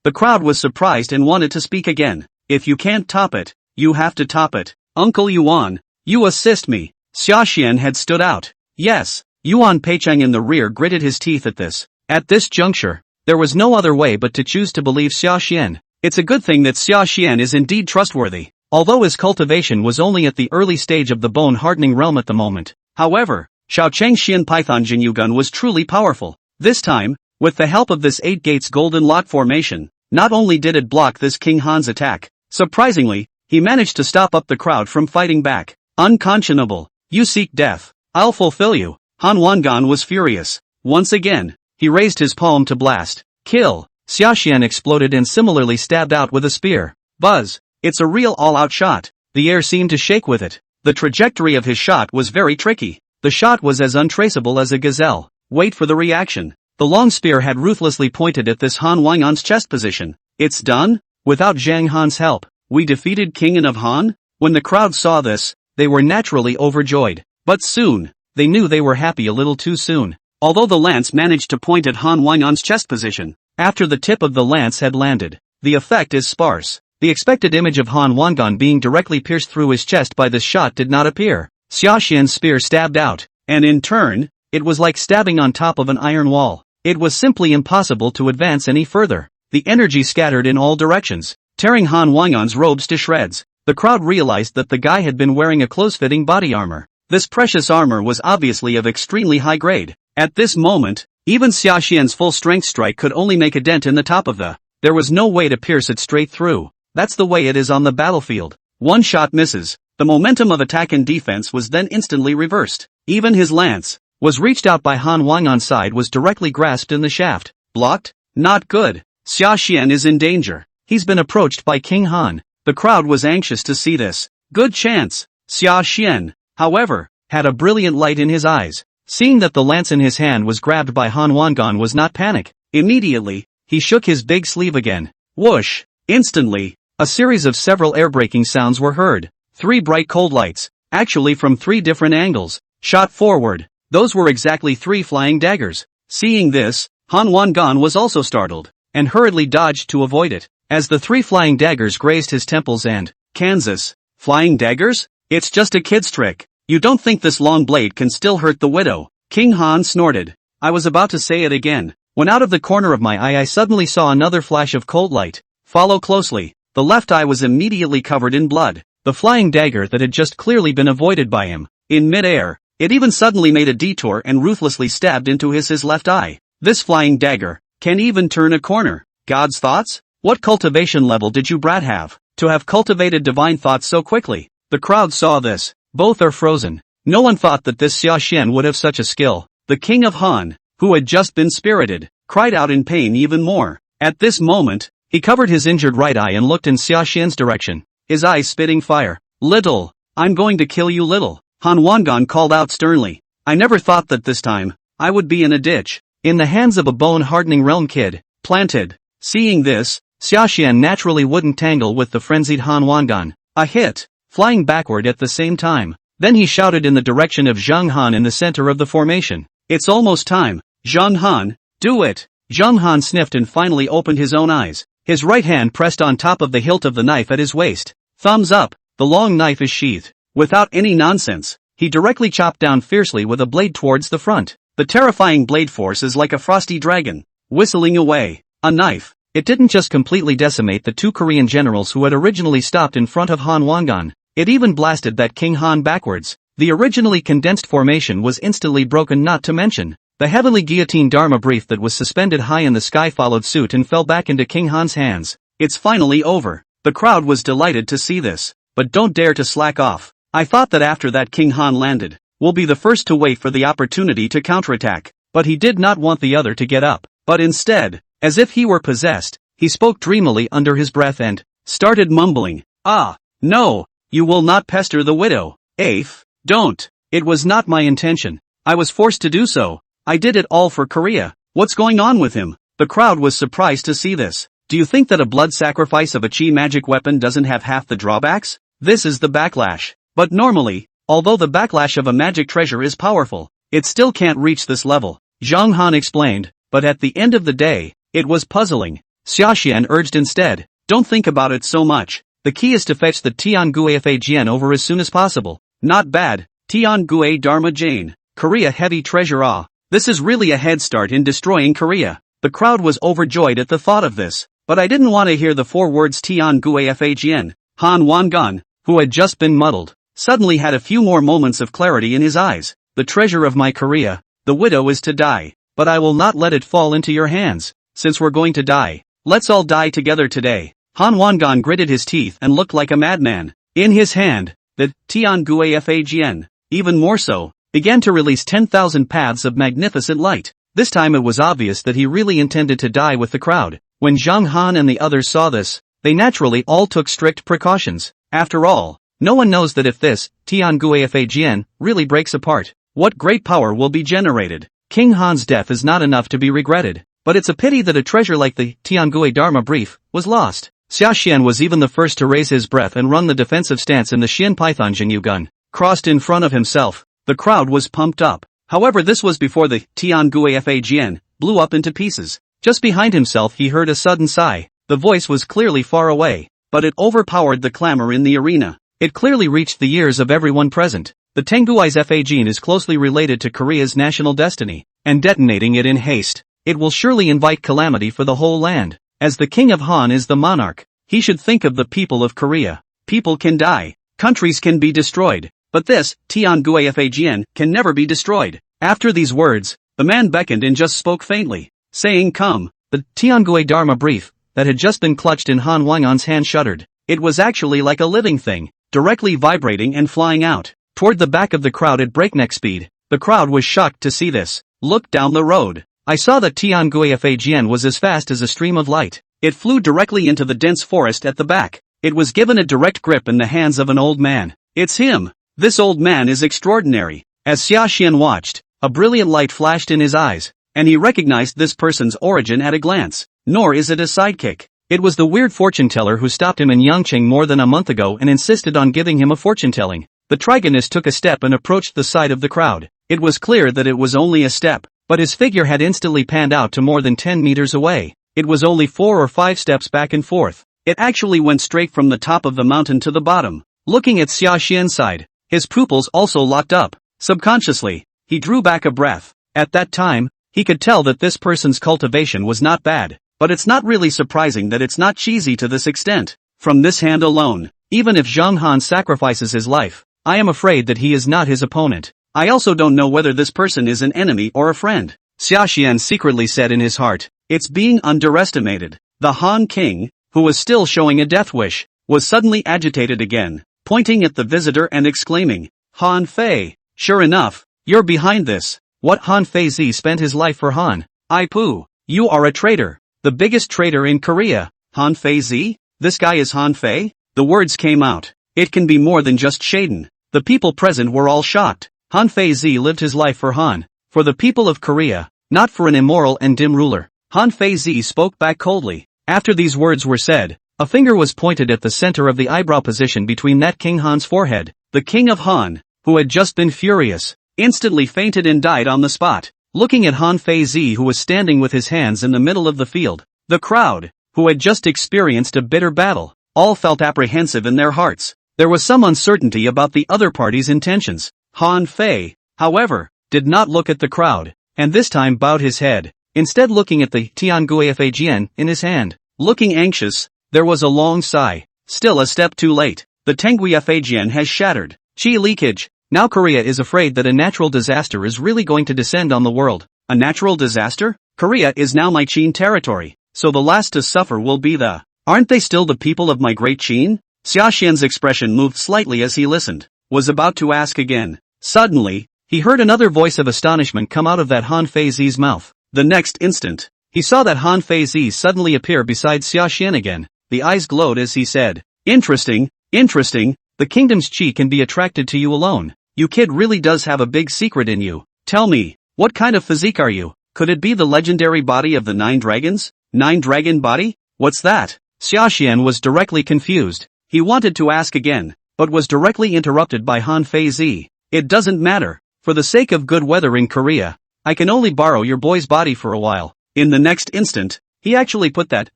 The crowd was surprised and wanted to speak again. "If you can't top it, you have to top it. Uncle Yuan, you assist me." Sashan had stood out. Yes, Yuan Peicheng in the rear gritted his teeth at this. At this juncture, there was no other way but to choose to believe Sashan. It's a good thing that Sashan is indeed trustworthy, although his cultivation was only at the early stage of the bone-hardening realm at the moment. However, Shaocheng's Xian Python Jinyu gun was truly powerful. This time, with the help of this 8 gates golden lock formation, not only did it block this King Han's attack, surprisingly, he managed to stop up the crowd from fighting back. "Unconscionable. You seek death. I'll fulfill you." Han Wangan was furious. Once again, he raised his palm to blast. "Kill." Sashan exploded and similarly stabbed out with a spear. Buzz. It's a real all-out shot. The air seemed to shake with it. The trajectory of his shot was very tricky. The shot was as untraceable as a gazelle. Wait for the reaction. The long spear had ruthlessly pointed at this Han Wangan's chest position. "It's done? Without Zhang Han's help, we defeated King of Han? When the crowd saw this, they were naturally overjoyed. But soon, they knew they were happy a little too soon. Although the lance managed to point at Han Wangan's chest position, after the tip of the lance had landed, the effect is sparse. The expected image of Han Wangan being directly pierced through his chest by this shot did not appear. Sashan's spear stabbed out, and in turn, it was like stabbing on top of an iron wall. It was simply impossible to advance any further. The energy scattered in all directions, tearing Han Wangan's robes to shreds. The crowd realized that the guy had been wearing a close-fitting body armor. This precious armor was obviously of extremely high grade. At this moment, even Sashan's full-strength strike could only make a dent in the top of the. There was no way to pierce it straight through. That's the way it is on the battlefield. One shot misses. The momentum of attack and defense was then instantly reversed. Even his lance was reached out by Han Wangan's side was directly grasped in the shaft. Blocked? Not good. Sashan is in danger. He's been approached by King Han. The crowd was anxious to see this. Good chance. Sashan, however, had a brilliant light in his eyes. Seeing that the lance in his hand was grabbed by Han Wangan was not panic. Immediately, he shook his big sleeve again. Whoosh! Instantly, a series of several air-breaking sounds were heard. 3 bright cold lights, actually from 3 different angles, shot forward. Those were exactly 3 flying daggers. Seeing this, Han Wangan was also startled, and hurriedly dodged to avoid it, as the 3 flying daggers grazed his temples and, Kansas. Flying daggers? It's just a kid's trick. You don't think this long blade can still hurt the widow? King Han snorted. I was about to say it again, when out of the corner of my eye I suddenly saw another flash of cold light. Follow closely. The left eye was immediately covered in blood. The flying dagger that had just clearly been avoided by him. In mid-air, it even suddenly made a detour and ruthlessly stabbed into his left eye. This flying dagger can even turn a corner. God's thoughts? What cultivation level did you brat have to have cultivated divine thoughts so quickly? The crowd saw this. Both are frozen. No one thought that this Sashan would have such a skill. The king of Han, who had just been spirited, cried out in pain even more. At this moment, he covered his injured right eye and looked in Sashan's direction, his eyes spitting fire. Little, I'm going to kill you little, Han Wangan called out sternly. I never thought that this time, I would be in a ditch, in the hands of a bone-hardening realm kid, planted. Seeing this, Sashan naturally wouldn't tangle with the frenzied Han Wangan. A hit, flying backward at the same time. Then he shouted in the direction of Zhang Han in the center of the formation. It's almost time. Zhang Han, do it. Zhang Han sniffed and finally opened his own eyes. His right hand pressed on top of the hilt of the knife at his waist. Thumbs up, the long knife is sheathed. Without any nonsense, he directly chopped down fiercely with a blade towards the front. The terrifying blade force is like a frosty dragon, whistling away. A knife. It didn't just completely decimate the 2 Korean generals who had originally stopped in front of Han Wangan. It even blasted that King Han backwards. The originally condensed formation was instantly broken, not to mention the heavily guillotined Dharma brief that was suspended high in the sky followed suit and fell back into King Han's hands. It's finally over. The crowd was delighted to see this. But don't dare to slack off. I thought that after that King Han landed, we'll be the first to wait for the opportunity to counterattack. But he did not want the other to get up. But instead, as if he were possessed, he spoke dreamily under his breath and started mumbling. Ah, no, you will not pester the widow. Afe, don't. It was not my intention. I was forced to do so. I did it all for Korea. What's going on with him? The crowd was surprised to see this. Do you think that a blood sacrifice of a chi magic weapon doesn't have half the drawbacks? This is the backlash. But normally, although the backlash of a magic treasure is powerful, it still can't reach this level. Zhang Han explained, but at the end of the day, it was puzzling. Sashan urged instead, don't think about it so much. The key is to fetch the Tianguifagien over as soon as possible. Not bad. Tiangui Dharma Jane. Korea heavy treasure. Ah. This is really a head start in destroying Korea. The crowd was overjoyed at the thought of this. But I didn't want to hear the 4 words Tianguifagien. Han Wangan, who had just been muddled, suddenly had a few more moments of clarity in his eyes. The treasure of my Korea, the widow is to die. But I will not let it fall into your hands. Since we're going to die, let's all die together today. Han Wangan gritted his teeth and looked like a madman. In his hand, the Tianguifagien, even more so, began to release 10,000 paths of magnificent light. This time it was obvious that he really intended to die with the crowd. When Zhang Han and the others saw this, they naturally all took strict precautions. After all, no one knows that if this Tianguifagien really breaks apart, what great power will be generated. King Han's death is not enough to be regretted, but it's a pity that a treasure like the Tiangui Dharma brief was lost. Sashan was even the first to raise his breath and run the defensive stance in the Shin Python Jinyu gun, crossed in front of himself. The crowd was pumped up. However, this was before the Tianguifagn blew up into pieces. Just behind himself he heard a sudden sigh. The voice was clearly far away, but it overpowered the clamor in the arena. It clearly reached the ears of everyone present. The Tenguifagn is closely related to Korea's national destiny, and detonating it in haste, it will surely invite calamity for the whole land. As the king of Han is the monarch, he should think of the people of Korea. People can die, countries can be destroyed, but this, Tianguifagn, can never be destroyed. After these words, the man beckoned and just spoke faintly, saying come. The Tiangui Dharma brief, that had just been clutched in Han Wangan's hand shuddered. It was actually like a living thing, directly vibrating and flying out, toward the back of the crowd at breakneck speed. The crowd was shocked to see this. Look down the road. I saw that Tianguifagn was as fast as a stream of light. It flew directly into the dense forest at the back. It was given a direct grip in the hands of an old man. It's him. This old man is extraordinary. As Sashan watched, a brilliant light flashed in his eyes, and he recognized this person's origin at a glance. Nor is it a sidekick. It was the weird fortune teller who stopped him in Yangqing more than a month ago and insisted on giving him a fortune telling. The trigonist took a step and approached the side of the crowd. It was clear that it was only a step, but his figure had instantly panned out to more than 10 meters away. It was only 4 or 5 steps back and forth. It actually went straight from the top of the mountain to the bottom. Looking at Sashan's side, his pupils also locked up. Subconsciously, he drew back a breath. At that time, he could tell that this person's cultivation was not bad, but it's not really surprising that it's not cheesy to this extent. From this hand alone, even if Zhang Han sacrifices his life, I am afraid that he is not his opponent. I also don't know whether this person is an enemy or a friend. Sashan secretly said in his heart, it's being underestimated. The Han king, who was still showing a death wish, was suddenly agitated again, pointing at the visitor and exclaiming, Han Fei, sure enough, you're behind this. What Han Fei Z spent his life for Han? I poo, you are a traitor. The biggest traitor in Korea. Han Fei Z? This guy is Han Fei? The words came out. It can be more than just Shaden. The people present were all shocked. Han Fei Z lived his life for Han, for the people of Korea, not for an immoral and dim ruler. Han Fei Z spoke back coldly. After these words were said, a finger was pointed at the center of the eyebrow position between that King Han's forehead. The king of Han, who had just been furious, instantly fainted and died on the spot. Looking at Han Fei Z, who was standing with his hands in the middle of the field, the crowd, who had just experienced a bitter battle, all felt apprehensive in their hearts. There was some uncertainty about the other party's intentions. Han Fei, however, did not look at the crowd, and this time bowed his head, instead looking at the Tianguifagn in his hand. Looking anxious, there was a long sigh. Still a step too late. The Tenguifagn has shattered. Qi leakage. Now Korea is afraid that a natural disaster is really going to descend on the world. A natural disaster? Korea is now my Qin territory, so the last to suffer will be the... Aren't they still the people of my great Qin? Sashan's expression moved slightly as he listened, was about to ask again. Suddenly, he heard another voice of astonishment come out of that Han Fei Z's mouth. The next instant, he saw that Han Fei Z suddenly appear beside Sashan again. The eyes glowed as he said, interesting, interesting, the kingdom's Qi can be attracted to you alone. You kid really does have a big secret in you. Tell me, what kind of physique are you? Could it be the legendary body of the 9 dragons? 9 dragon body? What's that? Sashan was directly confused. He wanted to ask again, but was directly interrupted by Han Fei Z. It doesn't matter. For the sake of good weather in Korea, I can only borrow your boy's body for a while. In the next instant, he actually put that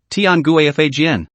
Tianguifagn.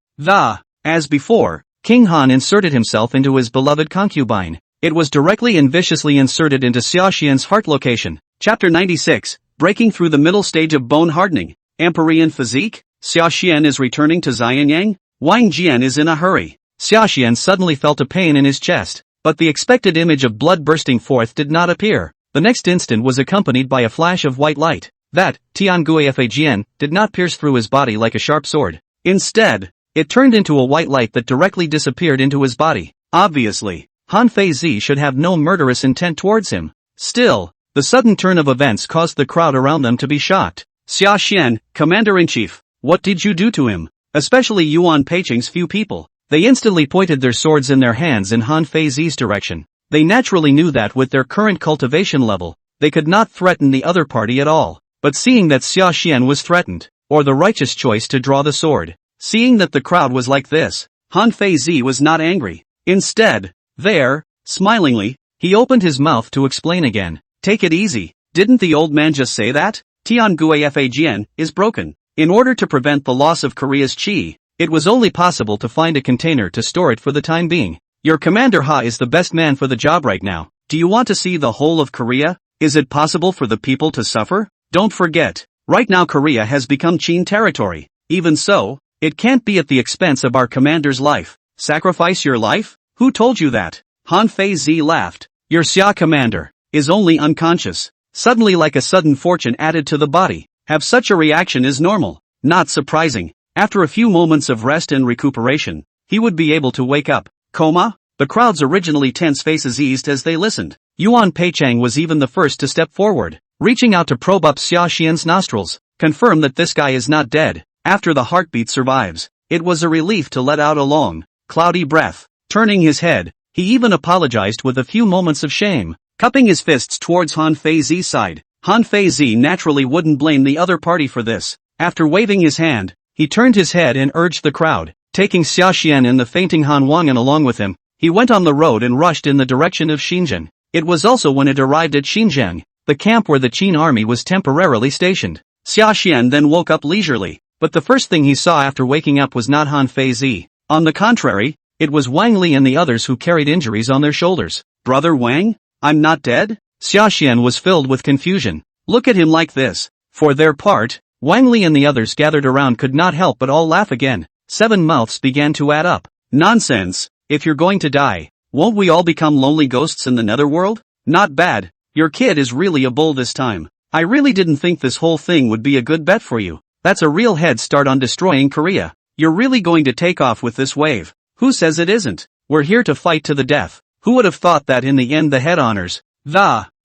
As before, King Han inserted himself into his beloved concubine. It was directly and viciously inserted into Sashan's heart location. Chapter 96, Breaking Through the Middle Stage of Bone Hardening. Empyrean Physique? Sashan is returning to Xianyang? Wang Jian is in a hurry. Sashan suddenly felt a pain in his chest, but the expected image of blood bursting forth did not appear. The next instant was accompanied by a flash of white light. That, Tianguifagn, did not pierce through his body like a sharp sword. Instead, it turned into a white light that directly disappeared into his body. Obviously, Han Fei Z should have no murderous intent towards him. Still, the sudden turn of events caused the crowd around them to be shocked. Sashan, Commander-in-Chief, what did you do to him? Especially Yuan Peicheng's few people. They instantly pointed their swords in their hands in Han Fei Z's direction. They naturally knew that with their current cultivation level, they could not threaten the other party at all. But seeing that Sashan was threatened, or the righteous choice to draw the sword, Seeing that the crowd was like this, Han Feizi was not angry. Instead, smilingly, he opened his mouth to explain again. Take it easy, didn't the old man just say that? Tianguifajian is broken. In order to prevent the loss of Korea's qi, it was only possible to find a container to store it for the time being. Your Commander Ha is the best man for the job right now. Do you want to see the whole of Korea? Is it possible for the people to suffer? Don't forget, right now Korea has become Qin territory. Even so, it can't be at the expense of our commander's life. Sacrifice your life? Who told you that? Han Feizi laughed. Your Xia commander is only unconscious. Suddenly, like a sudden fortune added to the body. Have such a reaction is normal. Not surprising. After a few moments of rest and recuperation, he would be able to wake up. Coma? The crowd's originally tense faces eased as they listened. Yuan Peichang was even the first to step forward, reaching out to probe up Xia Xian's nostrils. Confirm that this guy is not dead. After the heartbeat survives, it was a relief to let out a long, cloudy breath. Turning his head, he even apologized with a few moments of shame, cupping his fists towards Han Feizi's side. Han Feizi naturally wouldn't blame the other party for this. After waving his hand, he turned his head and urged the crowd, taking Xia Xian and the fainting Han Wangan along with him. He went on the road and rushed in the direction of Xinjiang. It was also when it arrived at Xinjiang, the camp where the Qin army was temporarily stationed. Xia Xian then woke up leisurely, but the first thing he saw after waking up was not Han Feizi. On the contrary, it was Wang Li and the others who carried injuries on their shoulders. Brother Wang? I'm not dead? Xia Xian was filled with confusion. Look at him like this. For their part, Wang Li and the others gathered around could not help but all laugh again. 7 mouths began to add up. Nonsense. If you're going to die, won't we all become lonely ghosts in the netherworld? Not bad. Your kid is really a bull this time. I really didn't think this whole thing would be a good bet for you. That's a real head start on destroying Korea. You're really going to take off with this wave. Who says it isn't? We're here to fight to the death. Who would have thought that in the end the head honors?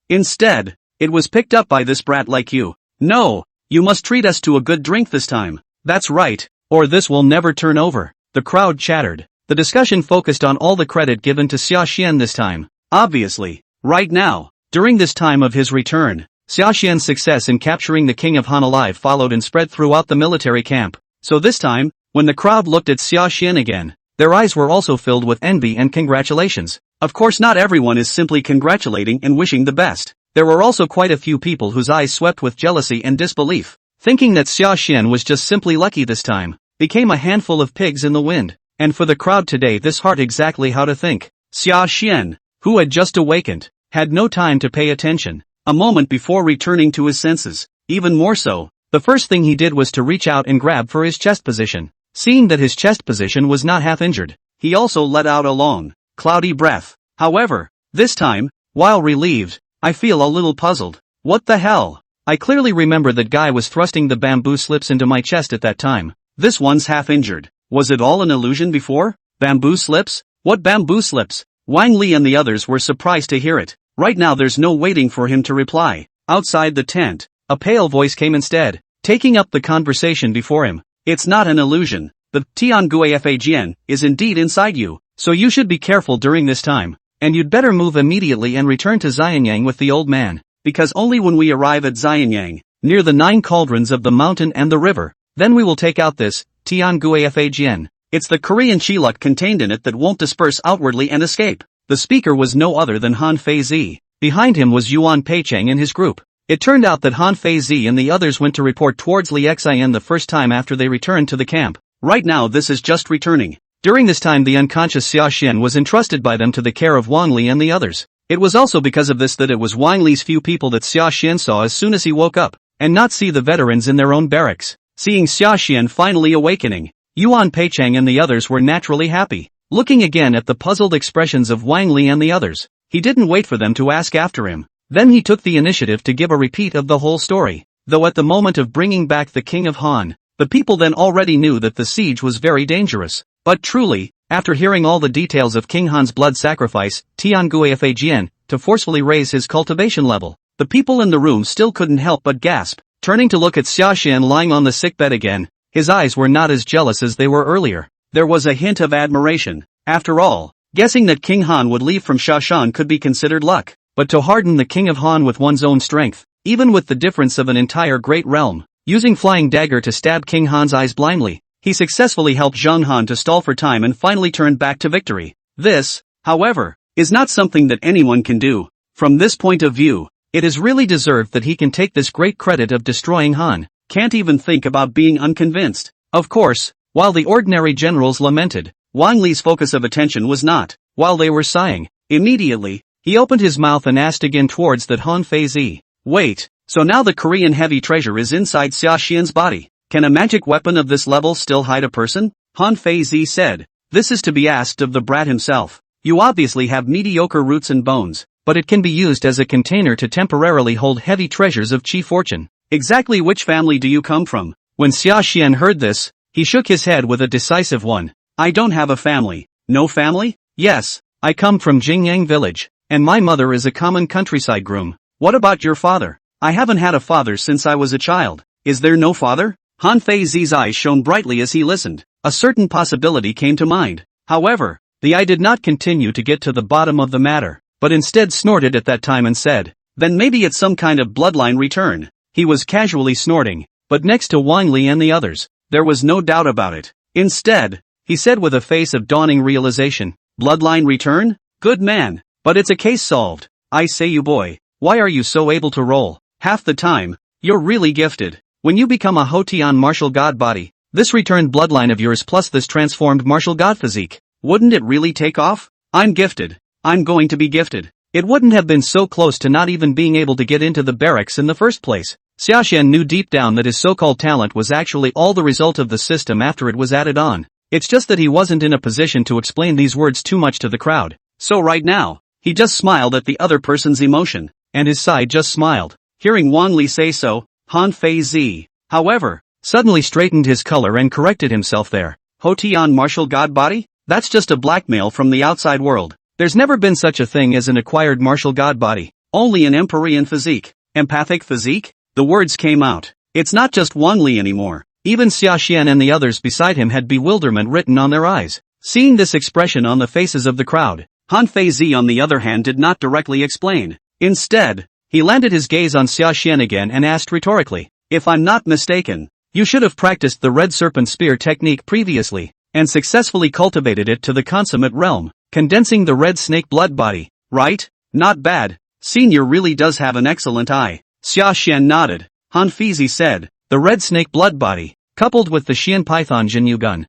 Instead, it was picked up by this brat like you. No, you must treat us to a good drink this time. That's right, or this will never turn over. The crowd chattered. The discussion focused on all the credit given to Xia Xian this time. Obviously, right now, during this time of his return, Xia Xian's success in capturing the king of Han alive followed and spread throughout the military camp. So this time, when the crowd looked at Xia Xian again, their eyes were also filled with envy and congratulations. Of course, not everyone is simply congratulating and wishing the best. There were also quite a few people whose eyes swept with jealousy and disbelief, thinking that Xia Xian was just simply lucky this time, became a handful of pigs in the wind. And for the crowd today this heard exactly how to think. Xia Xian, who had just awakened, had no time to pay attention, a moment before returning to his senses. Even more so, the first thing he did was to reach out and grab for his chest position. Seeing that his chest position was not half injured, he also let out a long, cloudy breath. However, this time, while relieved, I feel a little puzzled. What the hell? I clearly remember that guy was thrusting the bamboo slips into my chest at that time. This one's half injured. Was it all an illusion before? Bamboo slips? What bamboo slips? Wang Li and the others were surprised to hear it. Right now there's no waiting for him to reply. Outside the tent, a pale voice came instead, taking up the conversation before him. It's not an illusion. The Tianguifajian is indeed inside you, so you should be careful during this time. And you'd better move immediately and return to Xianyang with the old man, because only when we arrive at Xianyang, near the 9 cauldrons of the mountain and the river, then we will take out this Tianguifajian. It's the Korean Chiluk contained in it that won't disperse outwardly and escape. The speaker was no other than Han Feizi. Behind him was Yuan Peichang and his group. It turned out that Han Feizi and the others went to report towards Lixian the first time after they returned to the camp. Right now this is just returning. During this time the unconscious Xia Xian was entrusted by them to the care of Wang Li and the others. It was also because of this that it was Wang Li's few people that Xia Xian saw as soon as he woke up, and not see the veterans in their own barracks. Seeing Xia Xian finally awakening, Yuan Peichang and the others were naturally happy. Looking again at the puzzled expressions of Wang Li and the others, he didn't wait for them to ask after him. Then he took the initiative to give a repeat of the whole story. Though at the moment of bringing back the king of Han, the people then already knew that the siege was very dangerous. But truly, after hearing all the details of King Han's blood sacrifice, Tianguifajian, to forcefully raise his cultivation level, the people in the room still couldn't help but gasp. Turning to look at Xia Xian lying on the sickbed again, his eyes were not as jealous as they were earlier. There was a hint of admiration. After all, guessing that King Han would leave from Sashan could be considered luck. But to harden the king of Han with one's own strength, even with the difference of an entire great realm, using flying dagger to stab King Han's eyes blindly, he successfully helped Zhang Han to stall for time and finally turned back to victory. This, however, is not something that anyone can do. From this point of view, it is really deserved that he can take this great credit of destroying Han. Can't even think about being unconvinced. Of course, while the ordinary generals lamented, Wang Li's focus of attention was not. While they were sighing, immediately, he opened his mouth and asked again towards that Han Feizi. Wait, so now the Korean heavy treasure is inside Sashan's body. Can a magic weapon of this level still hide a person? Han Feizi said. This is to be asked of the brat himself. You obviously have mediocre roots and bones, but it can be used as a container to temporarily hold heavy treasures of Qi fortune. Exactly which family do you come from? When Sashan heard this, he shook his head with a decisive one. I don't have a family. No family? Yes, I come from Jingyang village, and my mother is a common countryside groom. What about your father? I haven't had a father since I was a child. Is there no father? Han Feizi's eyes shone brightly as he listened. A certain possibility came to mind. However, the eye did not continue to get to the bottom of the matter, but instead snorted at that time and said, then maybe it's some kind of bloodline return. He was casually snorting, but next to Wang Li and the others, there was no doubt about it. Instead, he said with a face of dawning realization, bloodline return? Good man, but it's a case solved. I say you boy, why are you so able to roll? Half the time, you're really gifted. When you become a Hotian martial god body, this returned bloodline of yours plus this transformed martial god physique, wouldn't it really take off? I'm gifted. I'm going to be gifted. It wouldn't have been so close to not even being able to get into the barracks in the first place. Sashan knew deep down that his so-called talent was actually all the result of the system after it was added on. It's just that he wasn't in a position to explain these words too much to the crowd. So right now, he just smiled at the other person's emotion, and his side just smiled. Hearing Wang Li say so, Han Feizi, however, suddenly straightened his color and corrected himself there. Hotian martial god body? That's just a blackmail from the outside world. There's never been such a thing as an acquired martial god body, only an Empyrean physique. Empathic physique? The words came out. It's not just Wang Li anymore. Even Sashan and the others beside him had bewilderment written on their eyes. Seeing this expression on the faces of the crowd, Han Feizi on the other hand did not directly explain. Instead, he landed his gaze on Sashan again and asked rhetorically, if I'm not mistaken, you should have practiced the red serpent spear technique previously, and successfully cultivated it to the consummate realm, condensing the red snake blood body, right? Not bad. Senior really does have an excellent eye. Sashan nodded. Han Feizi said, the red snake blood body, coupled with the Xian Python Jinyu gun,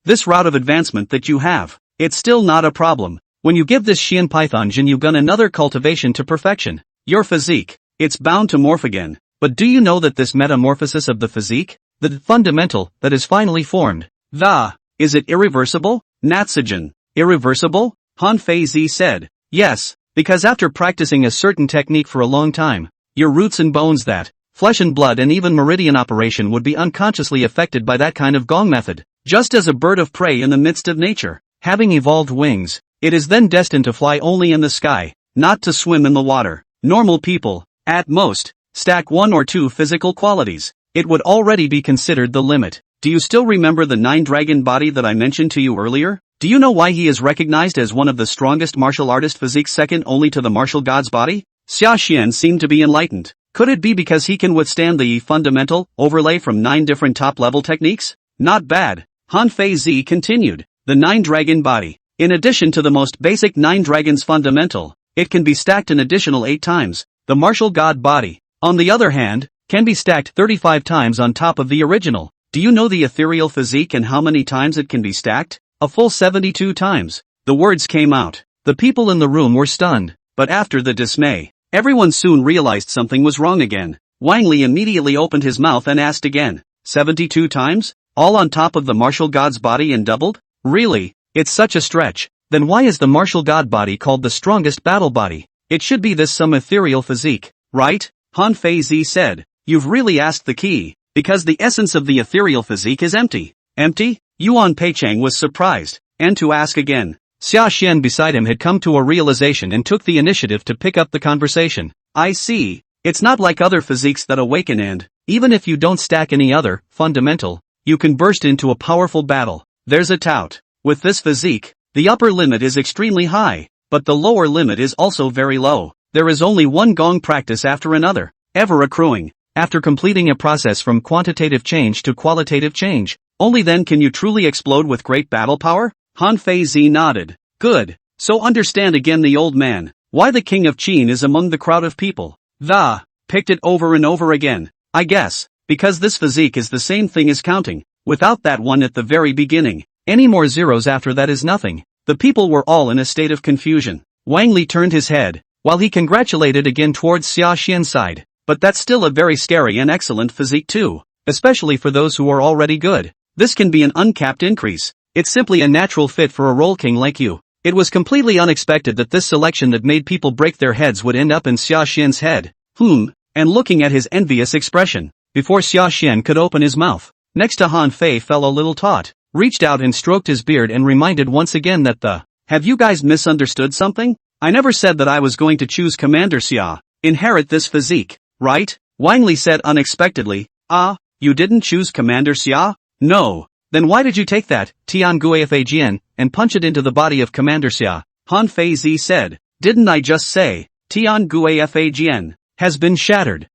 this route of advancement that you have, it's still not a problem. When you give this Xian Python Jinyu gun another cultivation to perfection, your physique, it's bound to morph again. But do you know that this metamorphosis of the physique, the fundamental, that is finally formed, is it irreversible? Natsujin, irreversible? Han Feizi said, yes, because after practicing a certain technique for a long time, your roots and bones that, flesh and blood and even meridian operation would be unconsciously affected by that kind of gong method. Just as a bird of prey in the midst of nature, having evolved wings, it is then destined to fly only in the sky, not to swim in the water. Normal people, at most, stack one or two physical qualities. It would already be considered the limit. Do you still remember the 9-dragon body that I mentioned to you earlier? Do you know why he is recognized as one of the strongest martial artist physiques second only to the martial god's body? Sashan seemed to be enlightened. Could it be because he can withstand the fundamental overlay from 9 different top-level techniques? Not bad. Han Feizi continued. The 9-dragon body. In addition to the most basic 9 dragons fundamental, it can be stacked an additional 8 times. The martial god body, on the other hand, can be stacked 35 times on top of the original. Do you know the ethereal physique and how many times it can be stacked? A full 72 times. The words came out. The people in the room were stunned, but after the dismay, everyone soon realized something was wrong again. Wang Li immediately opened his mouth and asked again, 72 times? All on top of the martial god's body and doubled? Really? It's such a stretch. Then why is the martial god body called the strongest battle body? It should be this some ethereal physique, right? Han Feizi said, you've really asked the key, because the essence of the ethereal physique is empty. Empty? Yuan Peichang was surprised, and to ask again. Sashan beside him had come to a realization and took the initiative to pick up the conversation. I see. It's not like other physiques that awaken and, even if you don't stack any other, fundamental, you can burst into a powerful battle. There's a tout. With this physique, the upper limit is extremely high, but the lower limit is also very low. There is only one gong practice after another, ever accruing. After completing a process from quantitative change to qualitative change, Only then can you truly explode with great battle power? Han Feizi nodded. Good. So understand again the old man. Why the king of Qin is among the crowd of people. Picked it over and over again. I guess, because this physique is the same thing as counting. Without that one at the very beginning, any more zeros after that is nothing. The people were all in a state of confusion. Wang Li turned his head, while he congratulated again towards Xia Xian's side. But that's still a very scary and excellent physique too, especially for those who are already good. This can be an uncapped increase. It's simply a natural fit for a role king like you. It was completely unexpected that this selection that made people break their heads would end up in Xia Xian's head. And looking at his envious expression, before Xia Xian could open his mouth, next to Han Fei fell a little tot, reached out and stroked his beard and reminded once again that have you guys misunderstood something? I never said that I was going to choose Commander Xia, inherit this physique, right? Wang Li said unexpectedly. You didn't choose Commander Xia? No. Then why did you take that, Tian Guifajian, and punch it into the body of Commander Xia? Han Feizi said. Didn't I just say, Tian Guifajian has been shattered.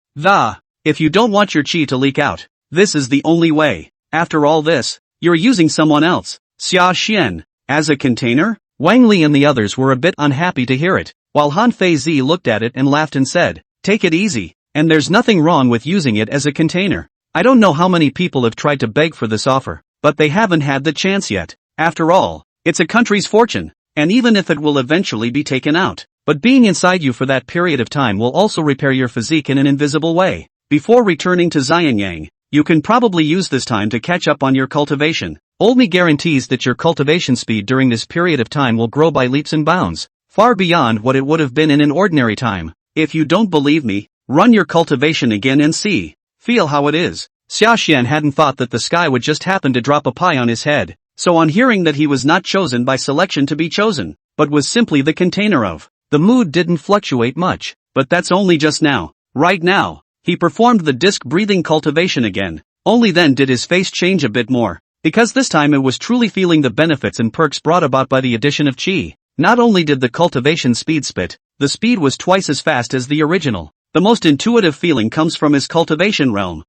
If you don't want your chi to leak out, this is the only way. After all this, you're using someone else, Xia Xian, as a container? Wang Li and the others were a bit unhappy to hear it, while Han Feizi looked at it and laughed and said, take it easy, and there's nothing wrong with using it as a container. I don't know how many people have tried to beg for this offer, but they haven't had the chance yet. After all, it's a country's fortune, and even if it will eventually be taken out, but being inside you for that period of time will also repair your physique in an invisible way. Before returning to Xianyang, you can probably use this time to catch up on your cultivation. Olmi guarantees that your cultivation speed during this period of time will grow by leaps and bounds, far beyond what it would have been in an ordinary time. If you don't believe me, run your cultivation again and see. Feel how it is. Xia Xian hadn't thought that the sky would just happen to drop a pie on his head, so on hearing that he was not chosen by selection to be chosen, but was simply the container of, the mood didn't fluctuate much, but that's only just now. Right now, he performed the disc-breathing cultivation again. Only then did his face change a bit more, because this time it was truly feeling the benefits and perks brought about by the addition of qi. Not only did the cultivation speed spit, the speed was twice as fast as the original. The most intuitive feeling comes from his cultivation realm.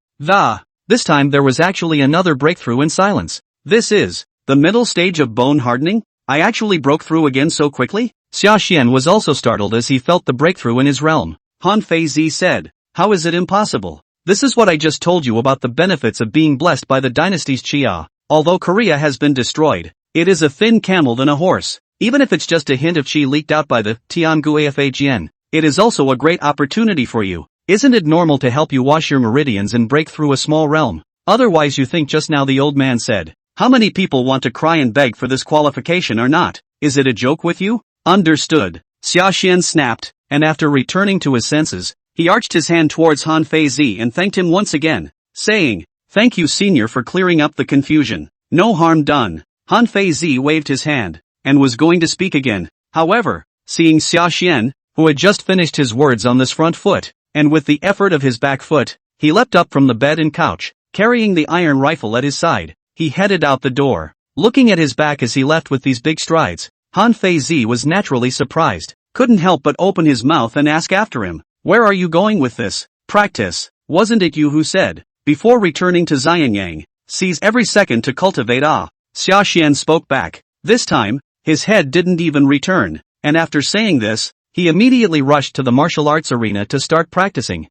This time there was actually another breakthrough in silence. This is the middle stage of bone hardening? I actually broke through again so quickly? Xia Xian was also startled as he felt the breakthrough in his realm. Han Feizi said, how is it impossible? This is what I just told you about the benefits of being blessed by the dynasty's qia. Although Korea has been destroyed, it is a thin camel than a horse. Even if it's just a hint of qi leaked out by the Tianguifajian, it is also a great opportunity for you. Isn't it normal to help you wash your meridians and break through a small realm? Otherwise you think just now the old man said. How many people want to cry and beg for this qualification or not? Is it a joke with you? Understood. Xia Xian snapped, and after returning to his senses, he arched his hand towards Han Feizi and thanked him once again, saying, thank you senior for clearing up the confusion. No harm done. Han Feizi waved his hand, and was going to speak again. However, seeing Xia Xian, who had just finished his words on this front foot, and with the effort of his back foot, he leapt up from the bed and couch, carrying the iron rifle at his side. He headed out the door. Looking at his back as he left with these big strides, Han Feizi was naturally surprised, couldn't help but open his mouth and ask after him, where are you going with this? Practice. Wasn't it you who said, before returning to Xianyang, seize every second to cultivate Xia Xian spoke back. This time, his head didn't even return, and after saying this, he immediately rushed to the martial arts arena to start practicing.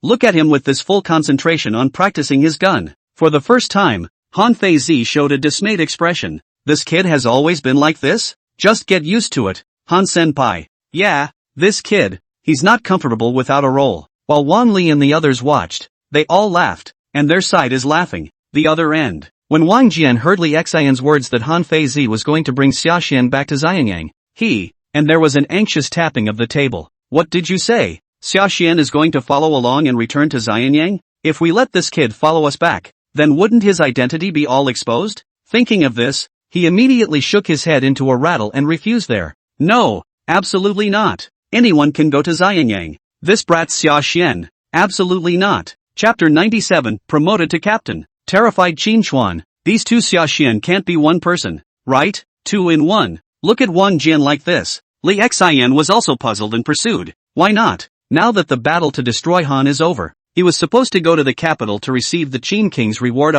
Look at him with this full concentration on practicing his gun. For the first time, Han Feizi showed a dismayed expression. This kid has always been like this? Just get used to it, Han Senpai. Yeah, this kid, he's not comfortable without a role. While Wan Li and the others watched, they all laughed, and their side is laughing. The other end. When Wang Jian heard Li Xian's words that Han Feizi was going to bring Xia Xian back to Xianyang, and there was an anxious tapping of the table. What did you say? Xia Xian is going to follow along and return to Xianyang? If we let this kid follow us back, then wouldn't his identity be all exposed? Thinking of this, he immediately shook his head into a rattle and refused there. No, absolutely not. Anyone can go to Xianyang. This brat Xia Xian, absolutely not. Chapter 97, promoted to captain. Terrified Qin Chuan, these two Xia Xian can't be one person, right? Two in one. Look at Wang Jian like this. Li Xian was also puzzled and pursued. Why not? Now that the battle to destroy Han is over, he was supposed to go to the capital to receive the Qin King's reward.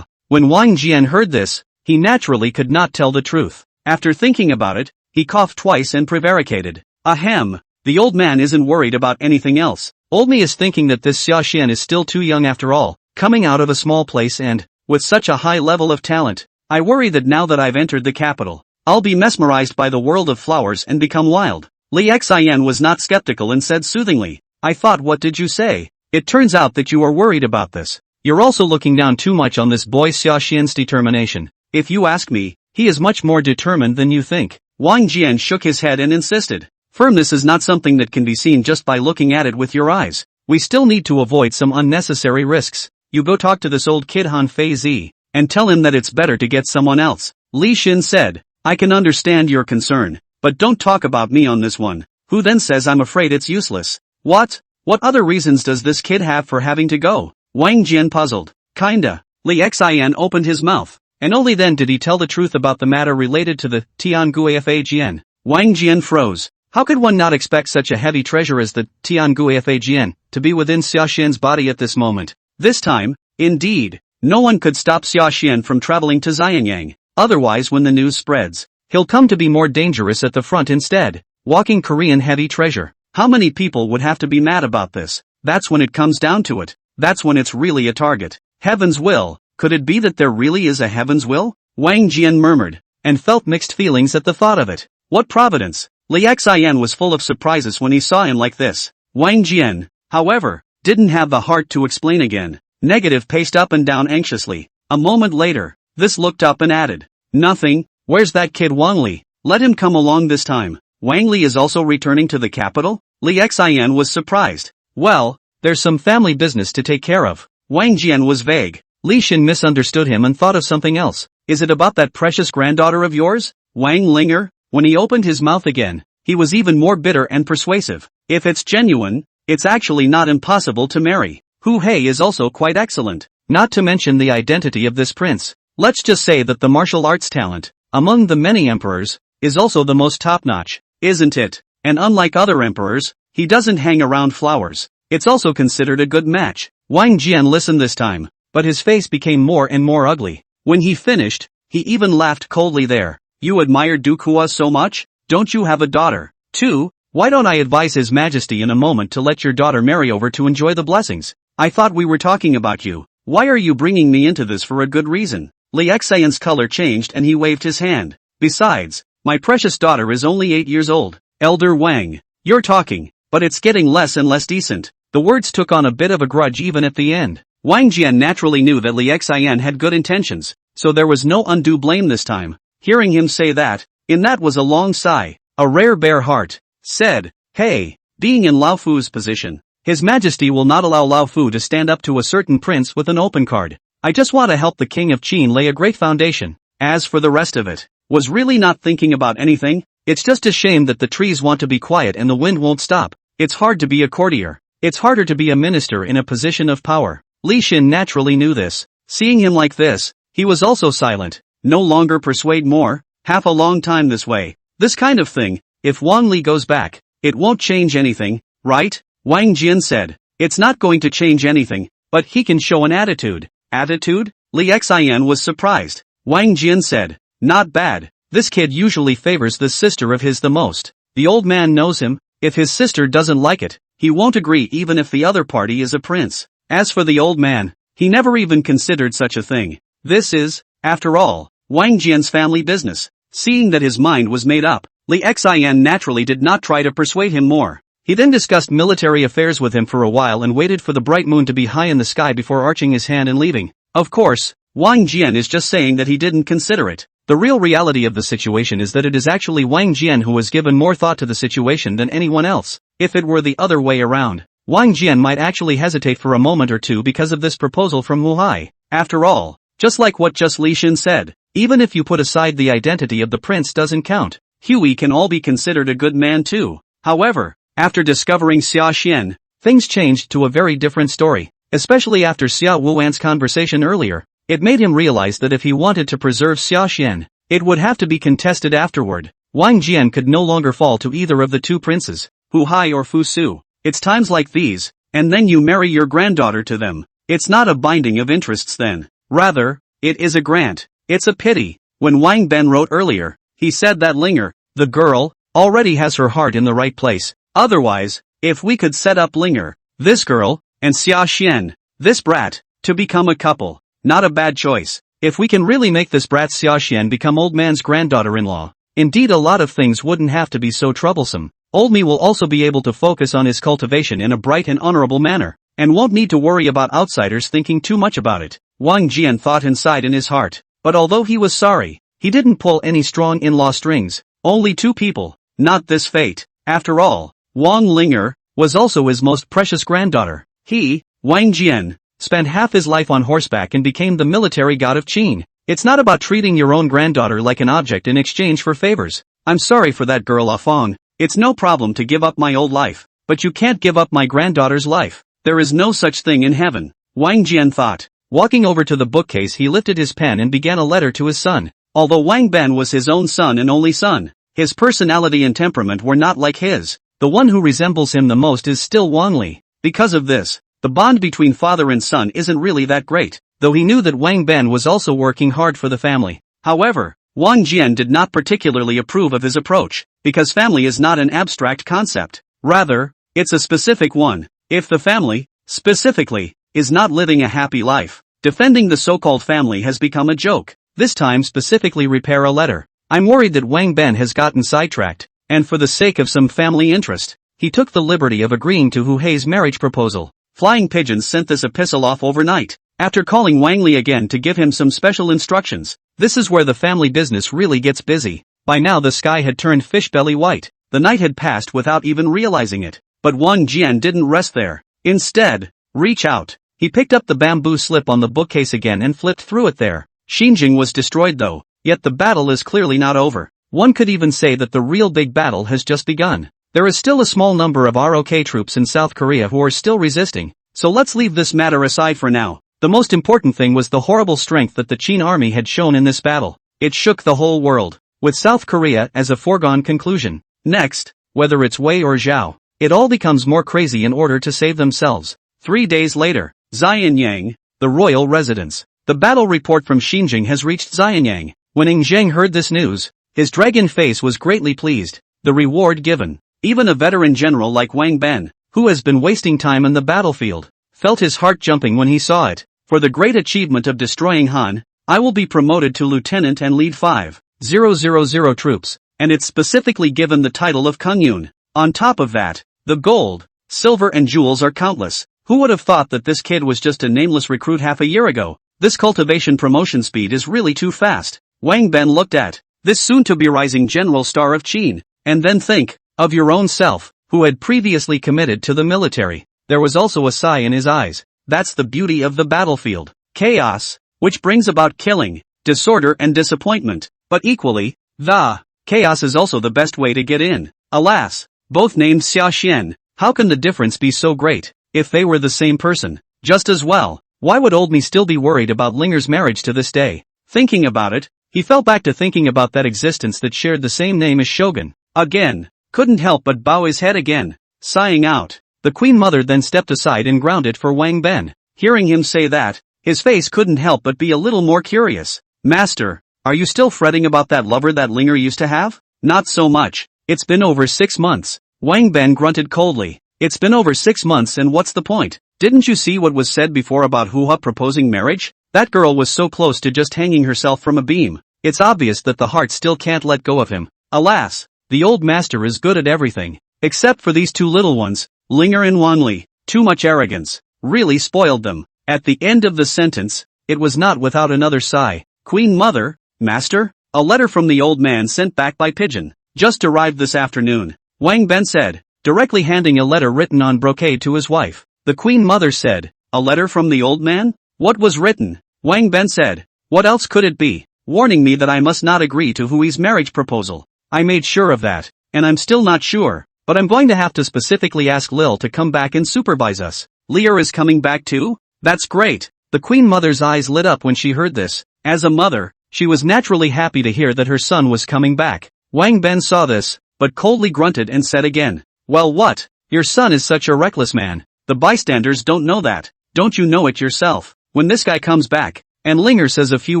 When Wang Jian heard this, he naturally could not tell the truth. After thinking about it, he coughed twice and prevaricated. Ahem, the old man isn't worried about anything else. Old me is thinking that this Sashan is still too young after all, coming out of a small place and, with such a high level of talent. I worry that now that I've entered the capital, I'll be mesmerized by the world of flowers and become wild. Li Xian was not skeptical and said soothingly, I thought, what did you say? It turns out that you are worried about this. You're also looking down too much on this boy Xiaoxian's determination. If you ask me, he is much more determined than you think. Wang Jian shook his head and insisted. Firmness is not something that can be seen just by looking at it with your eyes. We still need to avoid some unnecessary risks. You go talk to this old kid Han Fei Zi, and tell him that it's better to get someone else. Li Xin said, I can understand your concern, but don't talk about me on this one. Who then says I'm afraid it's useless? What? What other reasons does this kid have for having to go? Wang Jian puzzled. Kinda. Li Xian opened his mouth, and only then did he tell the truth about the matter related to the Tianguifajian. Wang Jian froze. How could one not expect such a heavy treasure as the Tianguifajian to be within Xiaoxian's body at this moment? This time, indeed, no one could stop Xiaoxian from traveling to Xianyang. Otherwise, when the news spreads, he'll come to be more dangerous at the front instead. Walking Korean heavy treasure. How many people would have to be mad about this? That's when it comes down to it. That's when it's really a target. Heaven's will. Could it be that there really is a heaven's will? Wang Jian murmured, and felt mixed feelings at the thought of it. What providence! Li Xian was full of surprises when he saw him like this. Wang Jian, however, didn't have the heart to explain again. Negative paced up and down anxiously. A moment later, this looked up and added, Nothing. Where's that kid Wang Li? Let him come along this time. Wang Li is also returning to the capital? Li Xian was surprised. Well, there's some family business to take care of. Wang Jian was vague. Li Xin misunderstood him and thought of something else. Is it about that precious granddaughter of yours? Wang Ling'er? When he opened his mouth again, he was even more bitter and persuasive. If it's genuine, it's actually not impossible to marry. Hu Hei is also quite excellent. Not to mention the identity of this prince. Let's just say that the martial arts talent, among the many emperors, is also the most top-notch, isn't it? And unlike other emperors, he doesn't hang around flowers. It's also considered a good match. Wang Jian listened this time, but his face became more and more ugly. When he finished, he even laughed coldly there. You admire Dukua so much? Don't you have a daughter, too? Why don't I advise His Majesty in a moment to let your daughter marry over to enjoy the blessings? I thought we were talking about you. Why are you bringing me into this for a good reason? Li Xian's color changed and he waved his hand. Besides, my precious daughter is only 8 years old. Elder Wang, you're talking, but it's getting less and less decent. The words took on a bit of a grudge even at the end. Wang Jian naturally knew that Li Xian had good intentions, so there was no undue blame this time. Hearing him say that, in that was a long sigh. A rare bare heart said, Hey, being in Lao Fu's position, His Majesty will not allow Lao Fu to stand up to a certain prince with an open card. I just want to help the king of Qin lay a great foundation. As for the rest of it, was really not thinking about anything. It's just a shame that the trees want to be quiet and the wind won't stop. It's hard to be a courtier. It's harder to be a minister in a position of power. Li Xin naturally knew this. Seeing him like this, he was also silent. No longer persuade more. Half a long time this way. This kind of thing, if Wang Li goes back, it won't change anything, right? Wang Jian said. It's not going to change anything, but he can show an attitude. Attitude? Li Xian was surprised. Wang Jian said. Not bad. This kid usually favors this sister of his the most. The old man knows him. If his sister doesn't like it, he won't agree even if the other party is a prince. As for the old man, he never even considered such a thing. This is, after all, Wang Jian's family business. Seeing that his mind was made up, Li Xian naturally did not try to persuade him more. He then discussed military affairs with him for a while and waited for the bright moon to be high in the sky before arching his hand and leaving. Of course, Wang Jian is just saying that he didn't consider it. The real reality of the situation is that it is actually Wang Jian who has given more thought to the situation than anyone else. If it were the other way around, Wang Jian might actually hesitate for a moment or two because of this proposal from Wu Hai. After all, just like what just Li Xin said, even if you put aside the identity of the prince doesn't count, Huey can all be considered a good man too. However, after discovering Xia Xian, things changed to a very different story, especially after Xia Wuan's conversation earlier. It made him realize that if he wanted to preserve Xia Xian, it would have to be contested afterward. Wang Jian could no longer fall to either of the two princes, Hu Hai or Fu Su. It's times like these, and then you marry your granddaughter to them. It's not a binding of interests then. Rather, It is a grant. It's a pity. When Wang Ben wrote earlier, he said that Ling'er, the girl, already has her heart in the right place. Otherwise, if we could set up Ling'er, this girl, and Sashan, this brat, to become a couple, not a bad choice. If we can really make this brat Sashan become old man's granddaughter-in-law, indeed a lot of things wouldn't have to be so troublesome. Old me will also be able to focus on his cultivation in a bright and honorable manner, and won't need to worry about outsiders thinking too much about it. Wang Jian thought inside in his heart, but although he was sorry, he didn't pull any strong in-law strings. Only two people, not this fate. After all, Wang Ling'er was also his most precious granddaughter. He, Wang Jian, spent half his life on horseback and became the military god of Qin. It's not about treating your own granddaughter like an object in exchange for favors. I'm sorry for that girl Afong. It's no problem to give up my old life, but you can't give up my granddaughter's life. There is no such thing in heaven, Wang Jian thought. Walking over to the bookcase, he lifted his pen and began a letter to his son. Although Wang Ben was his own son and only son, his personality and temperament were not like his. The one who resembles him the most is still Wang Li. Because of this, the bond between father and son isn't really that great, though he knew that Wang Ben was also working hard for the family. However, Wang Jian did not particularly approve of his approach, because family is not an abstract concept. Rather, it's a specific one. If the family, specifically, is not living a happy life, defending the so-called family has become a joke. This time specifically repair a letter. I'm worried that Wang Ben has gotten sidetracked, and for the sake of some family interest, he took the liberty of agreeing to Hu Hei's marriage proposal. Flying pigeons sent this epistle off overnight, after calling Wang Li again to give him some special instructions. This is where the family business really gets busy. By now the sky had turned fish belly white. The night had passed without even realizing it. But Wang Jian didn't rest there. Instead, reach out. He picked up the bamboo slip on the bookcase again and flipped through it there. Xinjiang was destroyed though, yet the battle is clearly not over. One could even say that the real big battle has just begun. There is still a small number of ROK troops in South Korea who are still resisting, so let's leave this matter aside for now. The most important thing was the horrible strength that the Qin army had shown in this battle. It shook the whole world, with South Korea as a foregone conclusion. Next, whether it's Wei or Zhao, it all becomes more crazy in order to save themselves. 3 days later, Xianyang, the royal residence. The battle report from Xinjiang has reached Xianyang. When Zheng heard this news, his dragon face was greatly pleased. The reward given. Even a veteran general like Wang Ben, who has been wasting time on the battlefield, felt his heart jumping when he saw it. For the great achievement of destroying Han, I will be promoted to lieutenant and lead 5,000 troops, and it's specifically given the title of Kungyun. On top of that, the gold, silver and jewels are countless. Who would have thought that this kid was just a nameless recruit half a year ago? This cultivation promotion speed is really too fast. Wang Ben looked at this soon-to-be rising general star of Qin, and then think of your own self, who had previously committed to the military. There was also a sigh in his eyes. That's the beauty of the battlefield. Chaos, which brings about killing, disorder and disappointment, but equally, the chaos is also the best way to get in. Alas, both named Xiaxian. How can the difference be so great? If they were the same person, just as well, why would old me still be worried about Ling'er's marriage to this day? Thinking about it, he fell back to thinking about that existence that shared the same name as Shogun. Again, couldn't help but bow his head again, sighing out. The Queen Mother then stepped aside and grounded for Wang Ben. Hearing him say that, his face couldn't help but be a little more curious. Master, are you still fretting about that lover that Ling'er used to have? Not so much. It's been over 6 months. Wang Ben grunted coldly. It's been over 6 months and what's the point? Didn't you see what was said before about Hua proposing marriage? That girl was so close to just hanging herself from a beam. It's obvious that the heart still can't let go of him. Alas, the old master is good at everything, except for these two little ones, Ling'er and Wang Li. Too much arrogance really spoiled them. At the end of the sentence, it was not without another sigh. Queen Mother, Master? A letter from the old man sent back by pigeon. Just arrived this afternoon, Wang Ben said, directly handing a letter written on brocade to his wife. The Queen Mother said, a letter from the old man? What was written? Wang Ben said, what else could it be? Warning me that I must not agree to Hui's marriage proposal. I made sure of that, and I'm still not sure, but I'm going to have to specifically ask Lil to come back and supervise us. Ling'er is coming back too? That's great. The Queen Mother's eyes lit up when she heard this. As a mother, she was naturally happy to hear that her son was coming back. Wang Ben saw this, but coldly grunted and said again, well what? Your son is such a reckless man. The bystanders don't know that. Don't you know it yourself? When this guy comes back, and Ling'er says a few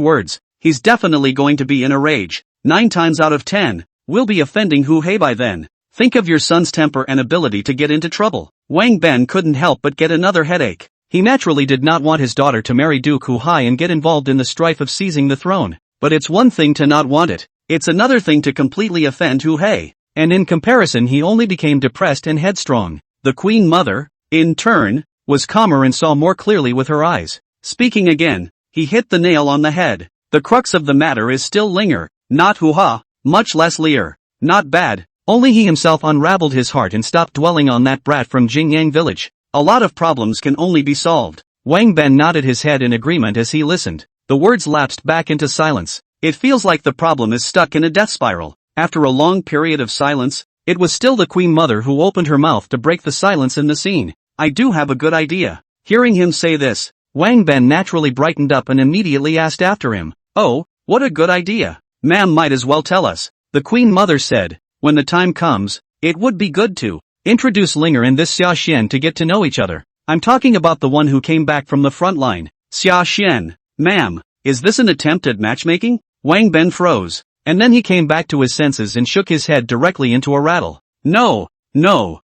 words, he's definitely going to be in a rage. 9 times out of 10, we'll be offending Hu Hei by then. Think of your son's temper and ability to get into trouble. Wang Ben couldn't help but get another headache. He naturally did not want his daughter to marry Duke Hu Hai and get involved in the strife of seizing the throne. But it's one thing to not want it. It's another thing to completely offend Hu Hei. And in comparison he only became depressed and headstrong. The Queen Mother, in turn, was calmer and saw more clearly with her eyes. Speaking again, he hit the nail on the head. The crux of the matter is still Ling'er, not Hu Ha, much less Ling'er. Not bad. Only he himself unraveled his heart and stopped dwelling on that brat from Jingyang village. A lot of problems can only be solved. Wang Ben nodded his head in agreement as he listened. The words lapsed back into silence. It feels like the problem is stuck in a death spiral. After a long period of silence, it was still the Queen Mother who opened her mouth to break the silence in the scene. I do have a good idea. Hearing him say this, Wang Ben naturally brightened up and immediately asked after him. Oh, what a good idea. Ma'am might as well tell us. The Queen Mother said, when the time comes, it would be good to introduce Ling'er and this Sashan to get to know each other. I'm talking about the one who came back from the front line. Sashan, ma'am, is this an attempt at matchmaking? Wang Ben froze, and then he came back to his senses and shook his head directly into a rattle. No,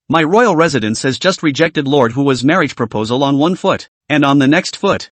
my royal residence has just rejected Lord Hua's marriage proposal on one foot, and on the next foot.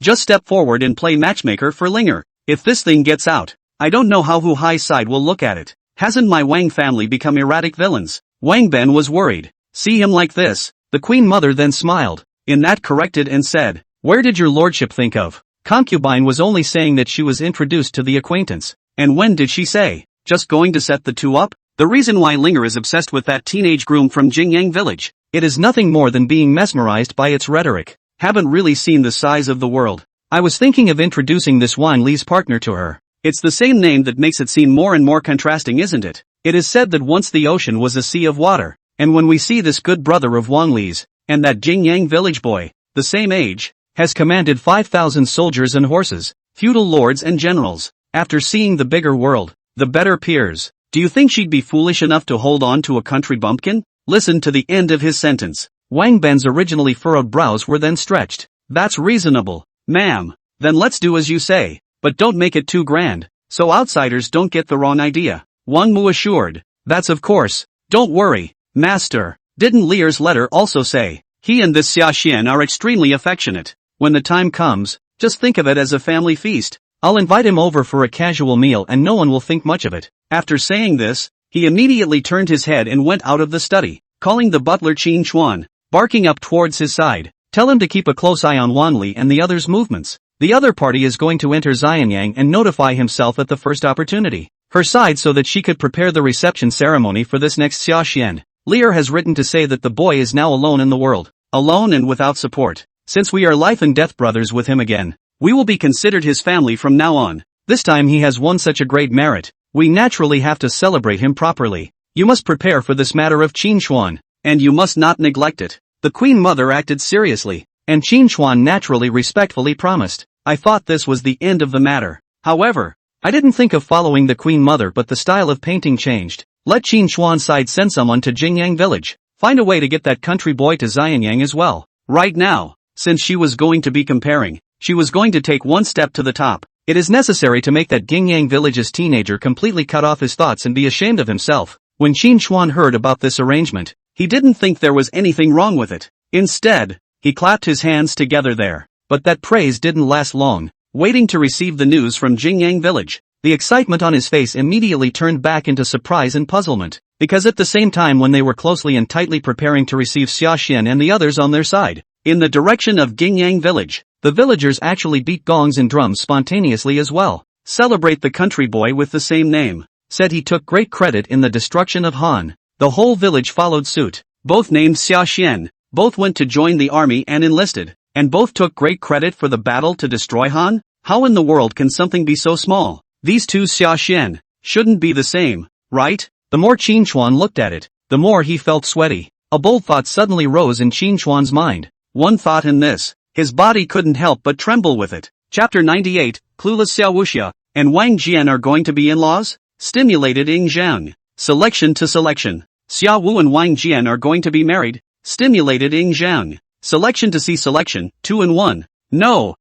Just step forward and play matchmaker for Ling'er. If this thing gets out, I don't know how Hu Hai's side will look at it. Hasn't my Wang family become erratic villains? Wang Ben was worried. See him like this. The Queen Mother then smiled. In that corrected and said, where did your lordship think of? Concubine was only saying that she was introduced to the acquaintance. And when did she say? Just going to set the two up? The reason why Ling'er is obsessed with that teenage groom from Jingyang village. It is nothing more than being mesmerized by its rhetoric. Haven't really seen the size of the world. I was thinking of introducing this Wang Li's partner to her. It's the same name that makes it seem more and more contrasting, isn't it? It is said that once the ocean was a sea of water, and when we see this good brother of Wang Li's, and that Jingyang village boy, the same age, has commanded 5,000 soldiers and horses, feudal lords and generals, after seeing the bigger world, the better peers, do you think she'd be foolish enough to hold on to a country bumpkin? Listen to the end of his sentence. Wang Ben's originally furrowed brows were then stretched. That's reasonable, ma'am. Then let's do as you say. But don't make it too grand, so outsiders don't get the wrong idea. Wang Mu assured. That's of course. Don't worry, master. Didn't Lier's letter also say, he and this Xiaxian are extremely affectionate. When the time comes, just think of it as a family feast. I'll invite him over for a casual meal and no one will think much of it. After saying this, he immediately turned his head and went out of the study, calling the butler Qin Chuan, barking up towards his side. Tell him to keep a close eye on Wang Li and the others' movements. The other party is going to enter Xianyang and notify himself at the first opportunity. Her side so that she could prepare the reception ceremony for this next Xiaxian. Lier has written to say that the boy is now alone in the world. Alone and without support. Since we are life and death brothers with him again, we will be considered his family from now on. This time he has won such a great merit. We naturally have to celebrate him properly. You must prepare for this matter of Qin Xuan, and you must not neglect it. The Queen Mother acted seriously, and Qin Xuan naturally respectfully promised. I thought this was the end of the matter. However, I didn't think of following the Queen Mother, but the style of painting changed. Let Qin Xuan's side send someone to Jingyang village. Find a way to get that country boy to Xianyang as well. Right now, since she was going to be comparing, she was going to take one step to the top. It is necessary to make that Jingyang village's teenager completely cut off his thoughts and be ashamed of himself. When Qin Xuan heard about this arrangement, he didn't think there was anything wrong with it. Instead, he clapped his hands together there. But that praise didn't last long. Waiting to receive the news from Jingyang village, the excitement on his face immediately turned back into surprise and puzzlement, because at the same time when they were closely and tightly preparing to receive Xiaxian and the others on their side, in the direction of Jingyang village, the villagers actually beat gongs and drums spontaneously as well. Celebrate the country boy with the same name. Said he took great credit in the destruction of Han. The whole village followed suit. Both named Xiaxian. Both went to join the army and enlisted. And both took great credit for the battle to destroy Han? How in the world can something be so small? These two Xiaxian shouldn't be the same, right? The more Qin Chuan looked at it, the more he felt sweaty. A bold thought suddenly rose in Qin Chuan's mind. One thought in this. His body couldn't help but tremble with it. Chapter 98, Clueless Xiao Wuxia, and Wang Jian are going to be in-laws? Stimulated Ying Zhang. Selection to selection. Xiao Wu and Wang Jian are going to be married? Stimulated Ying Zhang. Selection to see selection, 2 and 1. No.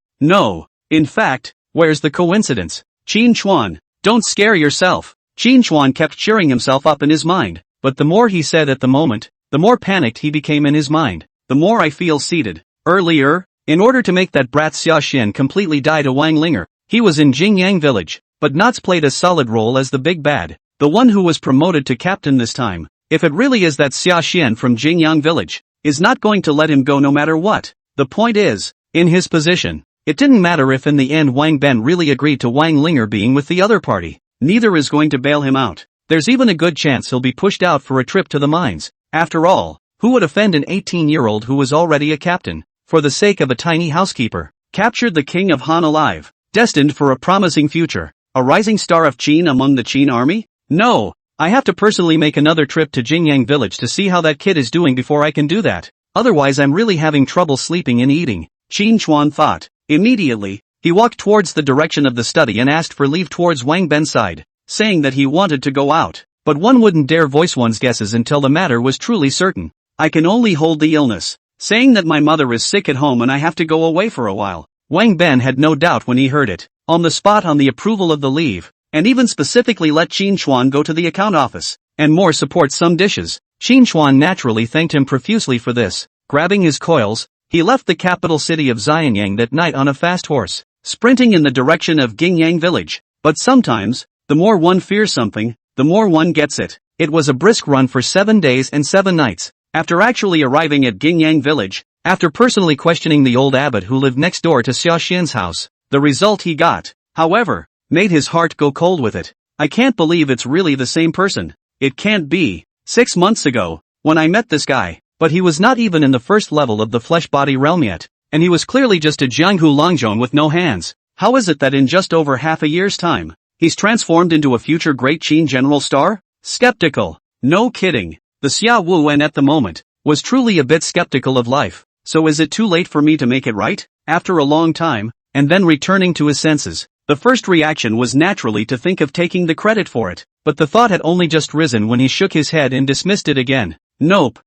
In fact, where's the coincidence? Qin Chuan, don't scare yourself. Qin Chuan kept cheering himself up in his mind, but the more he said at the moment, the more panicked he became in his mind. The more I feel seated. Earlier, in order to make that brat Sashan completely die to Wang Ling'er, he was in Jingyang village, but Knots played a solid role as the big bad, the one who was promoted to captain this time. If it really is that Sashan from Jingyang village, is not going to let him go no matter what. The point is, in his position, it didn't matter if in the end Wang Ben really agreed to Wang Ling'er being with the other party. Neither is going to bail him out. There's even a good chance he'll be pushed out for a trip to the mines. After all, who would offend an 18-year-old who was already a captain, for the sake of a tiny housekeeper? Captured the king of Han alive, destined for a promising future, a rising star of Qin among the Qin army? No, I have to personally make another trip to Jingyang village to see how that kid is doing before I can do that. Otherwise I'm really having trouble sleeping and eating, Qin Chuan thought. Immediately, he walked towards the direction of the study and asked for leave towards Wang Ben's side, saying that he wanted to go out, but one wouldn't dare voice one's guesses until the matter was truly certain. I can only hold the illness, saying that my mother is sick at home and I have to go away for a while. Wang Ben had no doubt when he heard it, on the spot on the approval of the leave, and even specifically let Qin Chuan go to the account office, and more support some dishes. Qin Chuan naturally thanked him profusely for this. Grabbing his coils, he left the capital city of Xianyang that night on a fast horse, sprinting in the direction of Jingyang village. But sometimes, the more one fears something, the more one gets it. It was a brisk run for 7 days and 7 nights. After actually arriving at Jingyang village, after personally questioning the old abbot who lived next door to Xiaoxian's house, the result he got, however, made his heart go cold with it. I can't believe it's really the same person. It can't be. 6 months ago, when I met this guy, but he was not even in the first level of the flesh-body realm yet, and he was clearly just a Jianghu Longzhong with no hands. How is it that in just over half a year's time, he's transformed into a future great Qin general star? Skeptical. No kidding. The Xia Wu-en at the moment, was truly a bit skeptical of life. So is it too late for me to make it right? After a long time, and then returning to his senses, the first reaction was naturally to think of taking the credit for it, but the thought had only just risen when he shook his head and dismissed it again. Nope.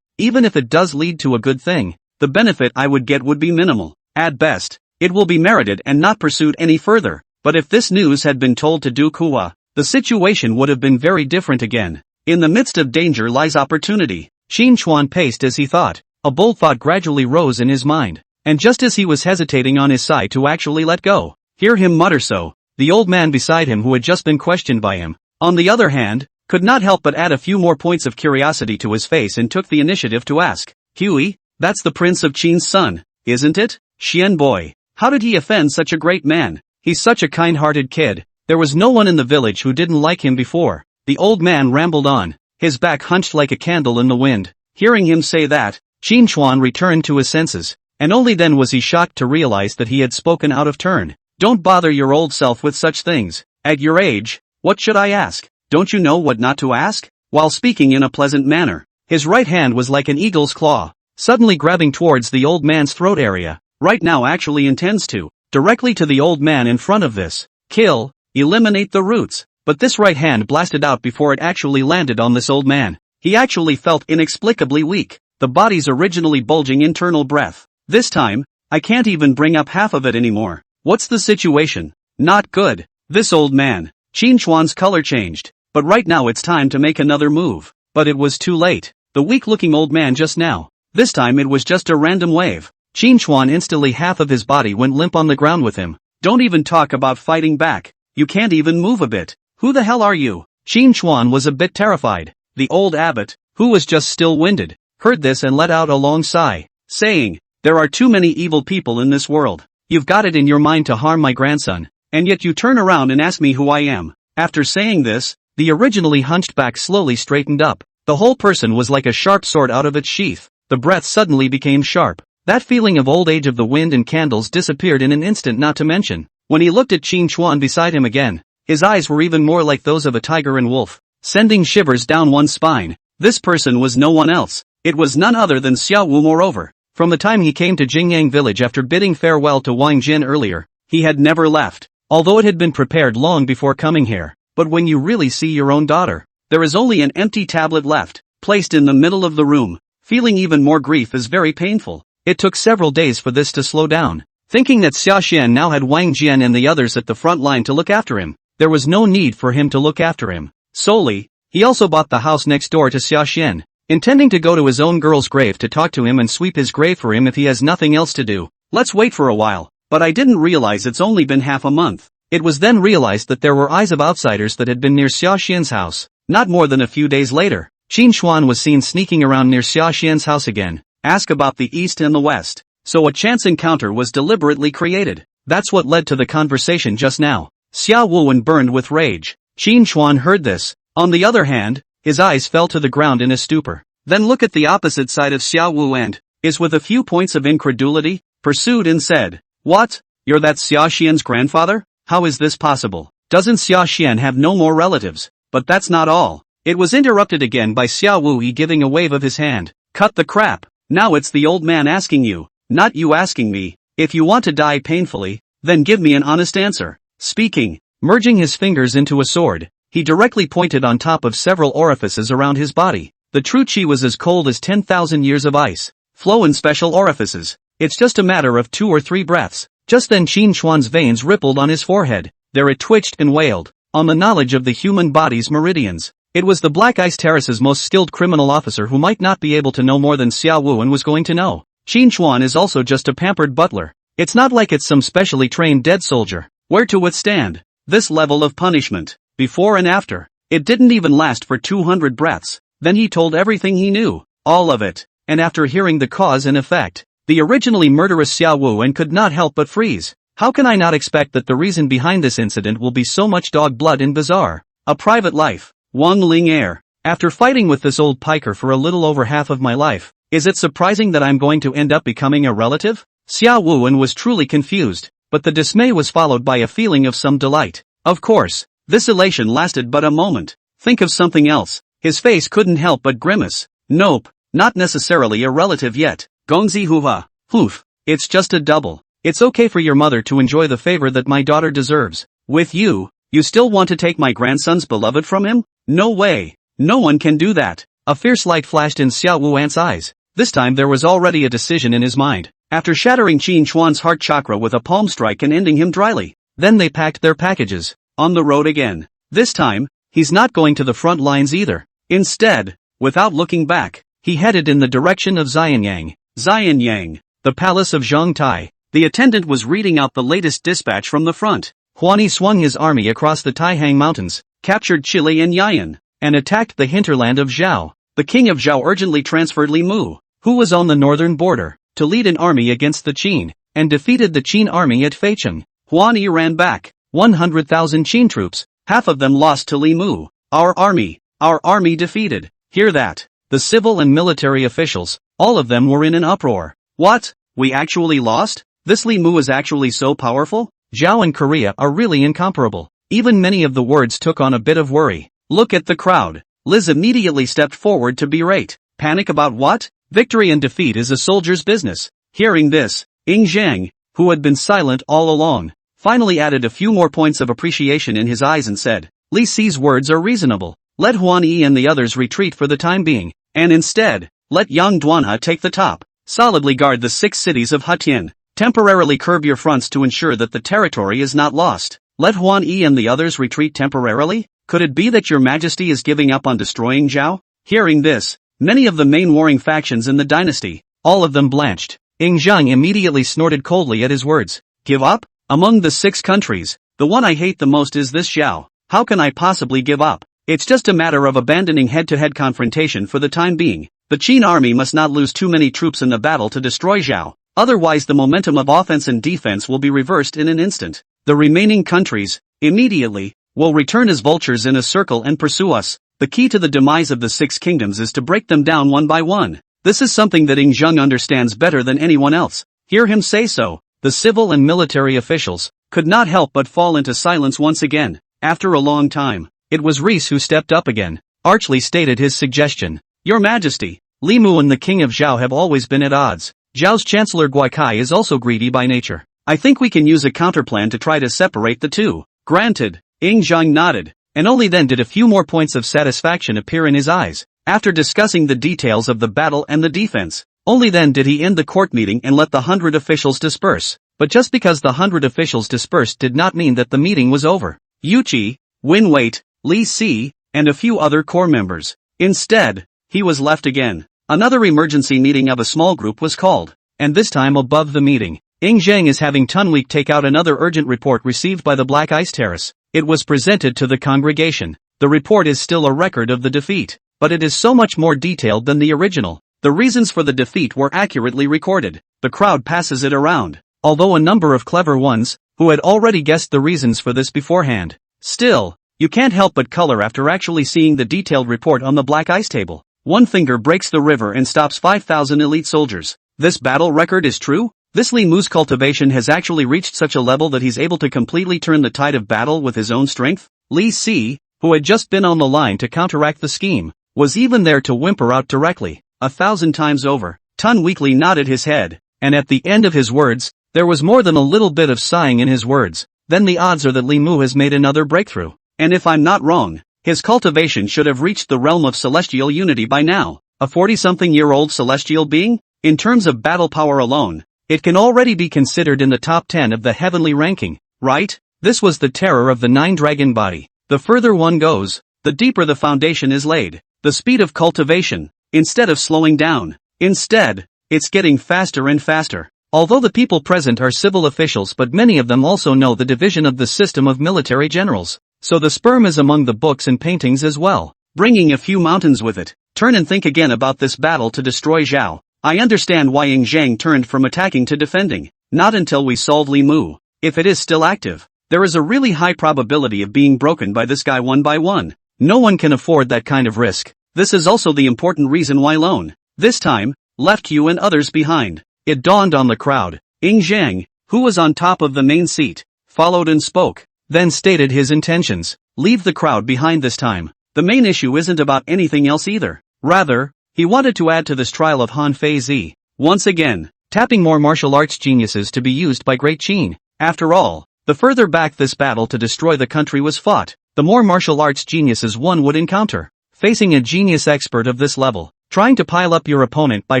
Even if it does lead to a good thing, the benefit I would get would be minimal. At best, it will be merited and not pursued any further. But if this news had been told to Du Kuwa, the situation would have been very different again. In the midst of danger lies opportunity. Qin Chuan paced as he thought. A bold thought gradually rose in his mind, and just as he was hesitating on his side to actually let go, hear him mutter so, the old man beside him who had just been questioned by him, on the other hand, could not help but add a few more points of curiosity to his face and took the initiative to ask, Huey, that's the prince of Qin's son, isn't it? Xian boy, how did he offend such a great man? He's such a kind-hearted kid. There was no one in the village who didn't like him before. The old man rambled on, his back hunched like a candle in the wind. Hearing him say that, Qin Chuan returned to his senses, and only then was he shocked to realize that he had spoken out of turn. Don't bother your old self with such things. At your age, what should I ask? Don't you know what not to ask? While speaking in a pleasant manner, his right hand was like an eagle's claw, suddenly grabbing towards the old man's throat area. Right now actually intends to, directly to the old man in front of this. Kill, eliminate the roots. But this right hand blasted out before it actually landed on this old man. He actually felt inexplicably weak, the body's originally bulging internal breath. This time, I can't even bring up half of it anymore. What's the situation? Not good. This old man. Qin Chuan's color changed. But right now it's time to make another move. But it was too late. The weak-looking old man just now. This time it was just a random wave. Qin Chuan instantly half of his body went limp on the ground with him. Don't even talk about fighting back. You can't even move a bit. Who the hell are you? Qin Chuan was a bit terrified. The old abbot, who was just still winded, heard this and let out a long sigh, saying, there are too many evil people in this world. You've got it in your mind to harm my grandson, and yet you turn around and ask me who I am. After saying this, the originally hunched back slowly straightened up. The whole person was like a sharp sword out of its sheath. The breath suddenly became sharp. That feeling of old age of the wind and candles disappeared in an instant, not to mention, when he looked at Qin Chuan beside him again, his eyes were even more like those of a tiger and wolf, sending shivers down one's spine. This person was no one else. It was none other than Xiao Wu. Moreover, from the time he came to Jingyang village after bidding farewell to Wang Jin earlier, he had never left, although it had been prepared long before coming here. But when you really see your own daughter, there is only an empty tablet left, placed in the middle of the room. Feeling even more grief is very painful. It took several days for this to slow down. Thinking that Sashan now had Wang Jian and the others at the front line to look after him, there was no need for him to look after him solely. He also bought the house next door to Sashan, intending to go to his own girl's grave to talk to him and sweep his grave for him if he has nothing else to do. Let's wait for a while, but I didn't realize it's only been half a month. It was then realized that there were eyes of outsiders that had been near Sashan's house. Not more than a few days later, Qin Xuan was seen sneaking around near Sashan's house again. Ask about the east and the west. So a chance encounter was deliberately created. That's what led to the conversation just now. Xiao Wuwen burned with rage. Qin Xuan heard this. On the other hand, his eyes fell to the ground in a stupor. Then look at the opposite side of Xiao Wu and is with a few points of incredulity, pursued and said, "What? You're that Xiaoxian's grandfather? How is this possible? Doesn't Xiaoxian have no more relatives?" But that's not all. It was interrupted again by Xiao Wuyi giving a wave of his hand. "Cut the crap. Now it's the old man asking you, not you asking me. If you want to die painfully, then give me an honest answer." Speaking, merging his fingers into a sword, he directly pointed on top of several orifices around his body. The true chi was as cold as 10,000 years of ice. Flow in special orifices. It's just a matter of 2 or 3 breaths. Just then Qin Xuan's veins rippled on his forehead. There it twitched and wailed. On the knowledge of the human body's meridians. It was the Black Ice Terrace's most skilled criminal officer who might not be able to know more than Xiao Wuwen was going to know. Qin Xuan is also just a pampered butler. It's not like it's some specially trained dead soldier. Where to withstand this level of punishment? Before and after. It didn't even last for 200 breaths. Then he told everything he knew. All of it. And after hearing the cause and effect, the originally murderous Xiao Wuwen could not help but freeze. How can I not expect that the reason behind this incident will be so much dog blood and bizarre? A private life. Wang Ling'er. After fighting with this old piker for a little over half of my life, is it surprising that I'm going to end up becoming a relative? Xiao Wuwen was truly confused, but the dismay was followed by a feeling of some delight. Of course, this elation lasted but a moment. Think of something else. His face couldn't help but grimace. Nope, not necessarily a relative yet. Gongzi Hua. Hoof. It's just a double. It's okay for your mother to enjoy the favor that my daughter deserves. With you, you still want to take my grandson's beloved from him? No way. No one can do that. A fierce light flashed in Xiao Wuan's eyes. This time there was already a decision in his mind. After shattering Qin Xuan's heart chakra with a palm strike and ending him dryly, then they packed their packages. On the road again. This time, he's not going to the front lines either. Instead, without looking back, he headed in the direction of Xianyang. Xianyang, the palace of Zhongtai. The attendant was reading out the latest dispatch from the front. Huani swung his army across the Taihang Mountains, captured Chile and Yian, and attacked the hinterland of Zhao. The king of Zhao urgently transferred Li Mu, who was on the northern border, to lead an army against the Qin, and defeated the Qin army at Feicheng. Huani ran back. 100,000 Qin troops, half of them lost to Li Mu. Our army defeated. Hear that? The civil and military officials, all of them were in an uproar. What? We actually lost? This Li Mu is actually so powerful? Zhao and Korea are really incomparable. Even many of the words took on a bit of worry. Look at the crowd. Liz immediately stepped forward to berate. Panic about what? Victory and defeat is a soldier's business. Hearing this, Ying Zhang, who had been silent all along, finally added a few more points of appreciation in his eyes and said, Li Si's words are reasonable. Let Huan Yi and the others retreat for the time being, and instead, let Yang Duanhe take the top. Solidly guard the 6 cities of Hetian. Temporarily curb your fronts to ensure that the territory is not lost. Let Huan Yi and the others retreat temporarily? Could it be that your majesty is giving up on destroying Zhao? Hearing this, many of the main warring factions in the dynasty, all of them blanched. Ying Zhang immediately snorted coldly at his words. Give up? Among the 6 countries, the one I hate the most is this Zhao. How can I possibly give up? It's just a matter of abandoning head-to-head confrontation for the time being. The Qin army must not lose too many troops in the battle to destroy Zhao. Otherwise the momentum of offense and defense will be reversed in an instant. The remaining countries, immediately, will return as vultures in a circle and pursue us. The key to the demise of the 6 kingdoms is to break them down one by one. This is something that Ying Zhang understands better than anyone else. Hear him say so. The civil and military officials could not help but fall into silence once again. After a long time, it was Reese who stepped up again. Archly stated his suggestion. Your Majesty, Li Mu and the King of Zhao have always been at odds. Zhao's Chancellor Guaikai is also greedy by nature. I think we can use a counterplan to try to separate the two. Granted. Ying Zhang nodded, and only then did a few more points of satisfaction appear in his eyes. After discussing the details of the battle and the defense, only then did he end the court meeting and let the 100 officials disperse. But just because the 100 officials dispersed did not mean that the meeting was over. Yuqi, Win-Wait, Li Si, and a few other core members. Instead, he was left again. Another emergency meeting of a small group was called, and this time above the meeting, Zhang is having Tunweek take out another urgent report received by the Black Ice Terrace. It was presented to the congregation. The report is still a record of the defeat, but it is so much more detailed than the original. The reasons for the defeat were accurately recorded. The crowd passes it around, although a number of clever ones, who had already guessed the reasons for this beforehand. Still, you can't help but color after actually seeing the detailed report on the Black Ice table. One finger breaks the river and stops 5,000 elite soldiers. This battle record is true? This Li Mu's cultivation has actually reached such a level that he's able to completely turn the tide of battle with his own strength? Li Si, who had just been on the line to counteract the scheme, was even there to whimper out directly, 1,000 times over. Tun weakly nodded his head, and at the end of his words, there was more than a little bit of sighing in his words. Then the odds are that Li Mu has made another breakthrough. And if I'm not wrong, his cultivation should have reached the realm of celestial unity by now. A 40-something-year-old celestial being? In terms of battle power alone, it can already be considered in the top 10 of the heavenly ranking, right? This was the terror of the 9-dragon body. The further one goes, the deeper the foundation is laid. The speed of cultivation, instead of slowing down, instead, it's getting faster and faster. Although the people present are civil officials, but many of them also know the division of the system of military generals. So the sperm is among the books and paintings as well, bringing a few mountains with it. Turn and think again about this battle to destroy Zhao. I understand why Zhang turned from attacking to defending. Not until we solve Li Mu. If it is still active, there is a really high probability of being broken by this guy one by one. No one can afford that kind of risk. This is also the important reason why Lone, this time, left you and others behind. It dawned on the crowd. Zhang, who was on top of the main seat, followed and spoke, then stated his intentions. Leave the crowd behind this time. The main issue isn't about anything else either. Rather, he wanted to add to this trial of Han Fei Zi. Once again, tapping more martial arts geniuses to be used by Great Qin. After all, the further back this battle to destroy the country was fought, the more martial arts geniuses one would encounter. Facing a genius expert of this level, trying to pile up your opponent by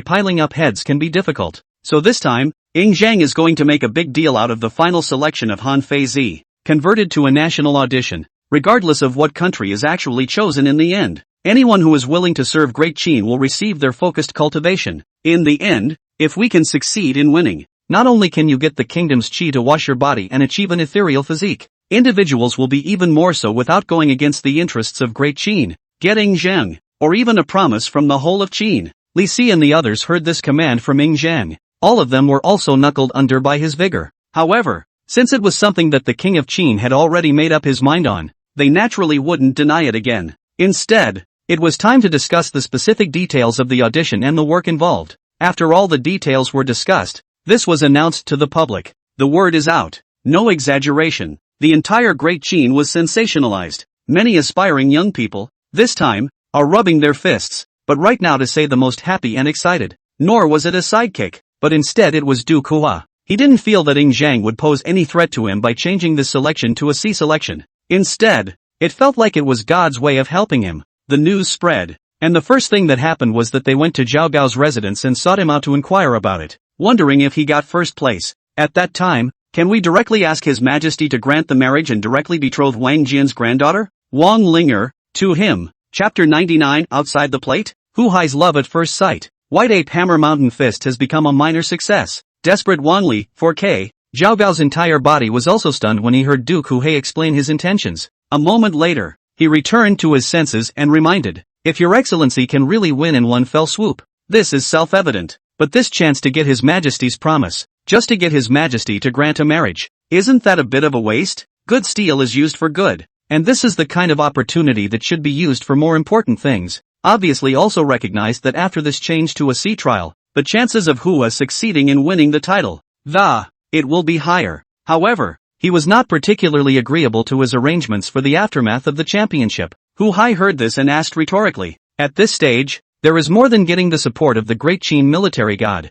piling up heads can be difficult. So this time, Zhang is going to make a big deal out of the final selection of Han Fei Zi, converted to a national audition, regardless of what country is actually chosen in the end. Anyone who is willing to serve Great Qin will receive their focused cultivation. In the end, if we can succeed in winning, not only can you get the kingdom's qi to wash your body and achieve an ethereal physique, individuals will be even more so without going against the interests of Great Qin, getting Zhang, or even a promise from the whole of Qin. Li Si and the others heard this command from Zhang. All of them were also knuckled under by his vigor. However, since it was something that the king of Qin had already made up his mind on, they naturally wouldn't deny it again. Instead, it was time to discuss the specific details of the audition and the work involved. After all the details were discussed, this was announced to the public. The word is out. No exaggeration. The entire Great Qin was sensationalized. Many aspiring young people, this time, are rubbing their fists, but right now to say the most happy and excited. Nor was it a sidekick, but instead it was Du Kuo. He didn't feel that Zhang would pose any threat to him by changing this selection to a C selection. Instead, it felt like it was God's way of helping him. The news spread, and the first thing that happened was that they went to Zhao Gao's residence and sought him out to inquire about it, wondering if he got first place. At that time, can we directly ask His Majesty to grant the marriage and directly betroth Wang Jian's granddaughter, Wang Ling'er, to him? Chapter 99. Outside the plate? Hu Hai's love at first sight. White Ape Hammer Mountain Fist has become a minor success. Desperate Wang Li, 4K. Zhao Gao's entire body was also stunned when he heard Du Kuo explain his intentions. A moment later, he returned to his senses and reminded, if your excellency can really win in one fell swoop, this is self-evident. But this chance to get His Majesty's promise, just to get His Majesty to grant a marriage, isn't that a bit of a waste? Good steel is used for good, and this is the kind of opportunity that should be used for more important things. Obviously also recognized that after this change to a sea trial, the chances of Hua succeeding in winning the title, it will be higher. However, he was not particularly agreeable to his arrangements for the aftermath of the championship. Hu Hai heard this and asked rhetorically, at this stage, there is more than getting the support of the Great Qin military god.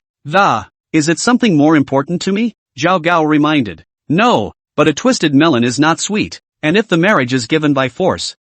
Is it something more important to me? Zhao Gao reminded. No, but a twisted melon is not sweet, and if the marriage is given by force,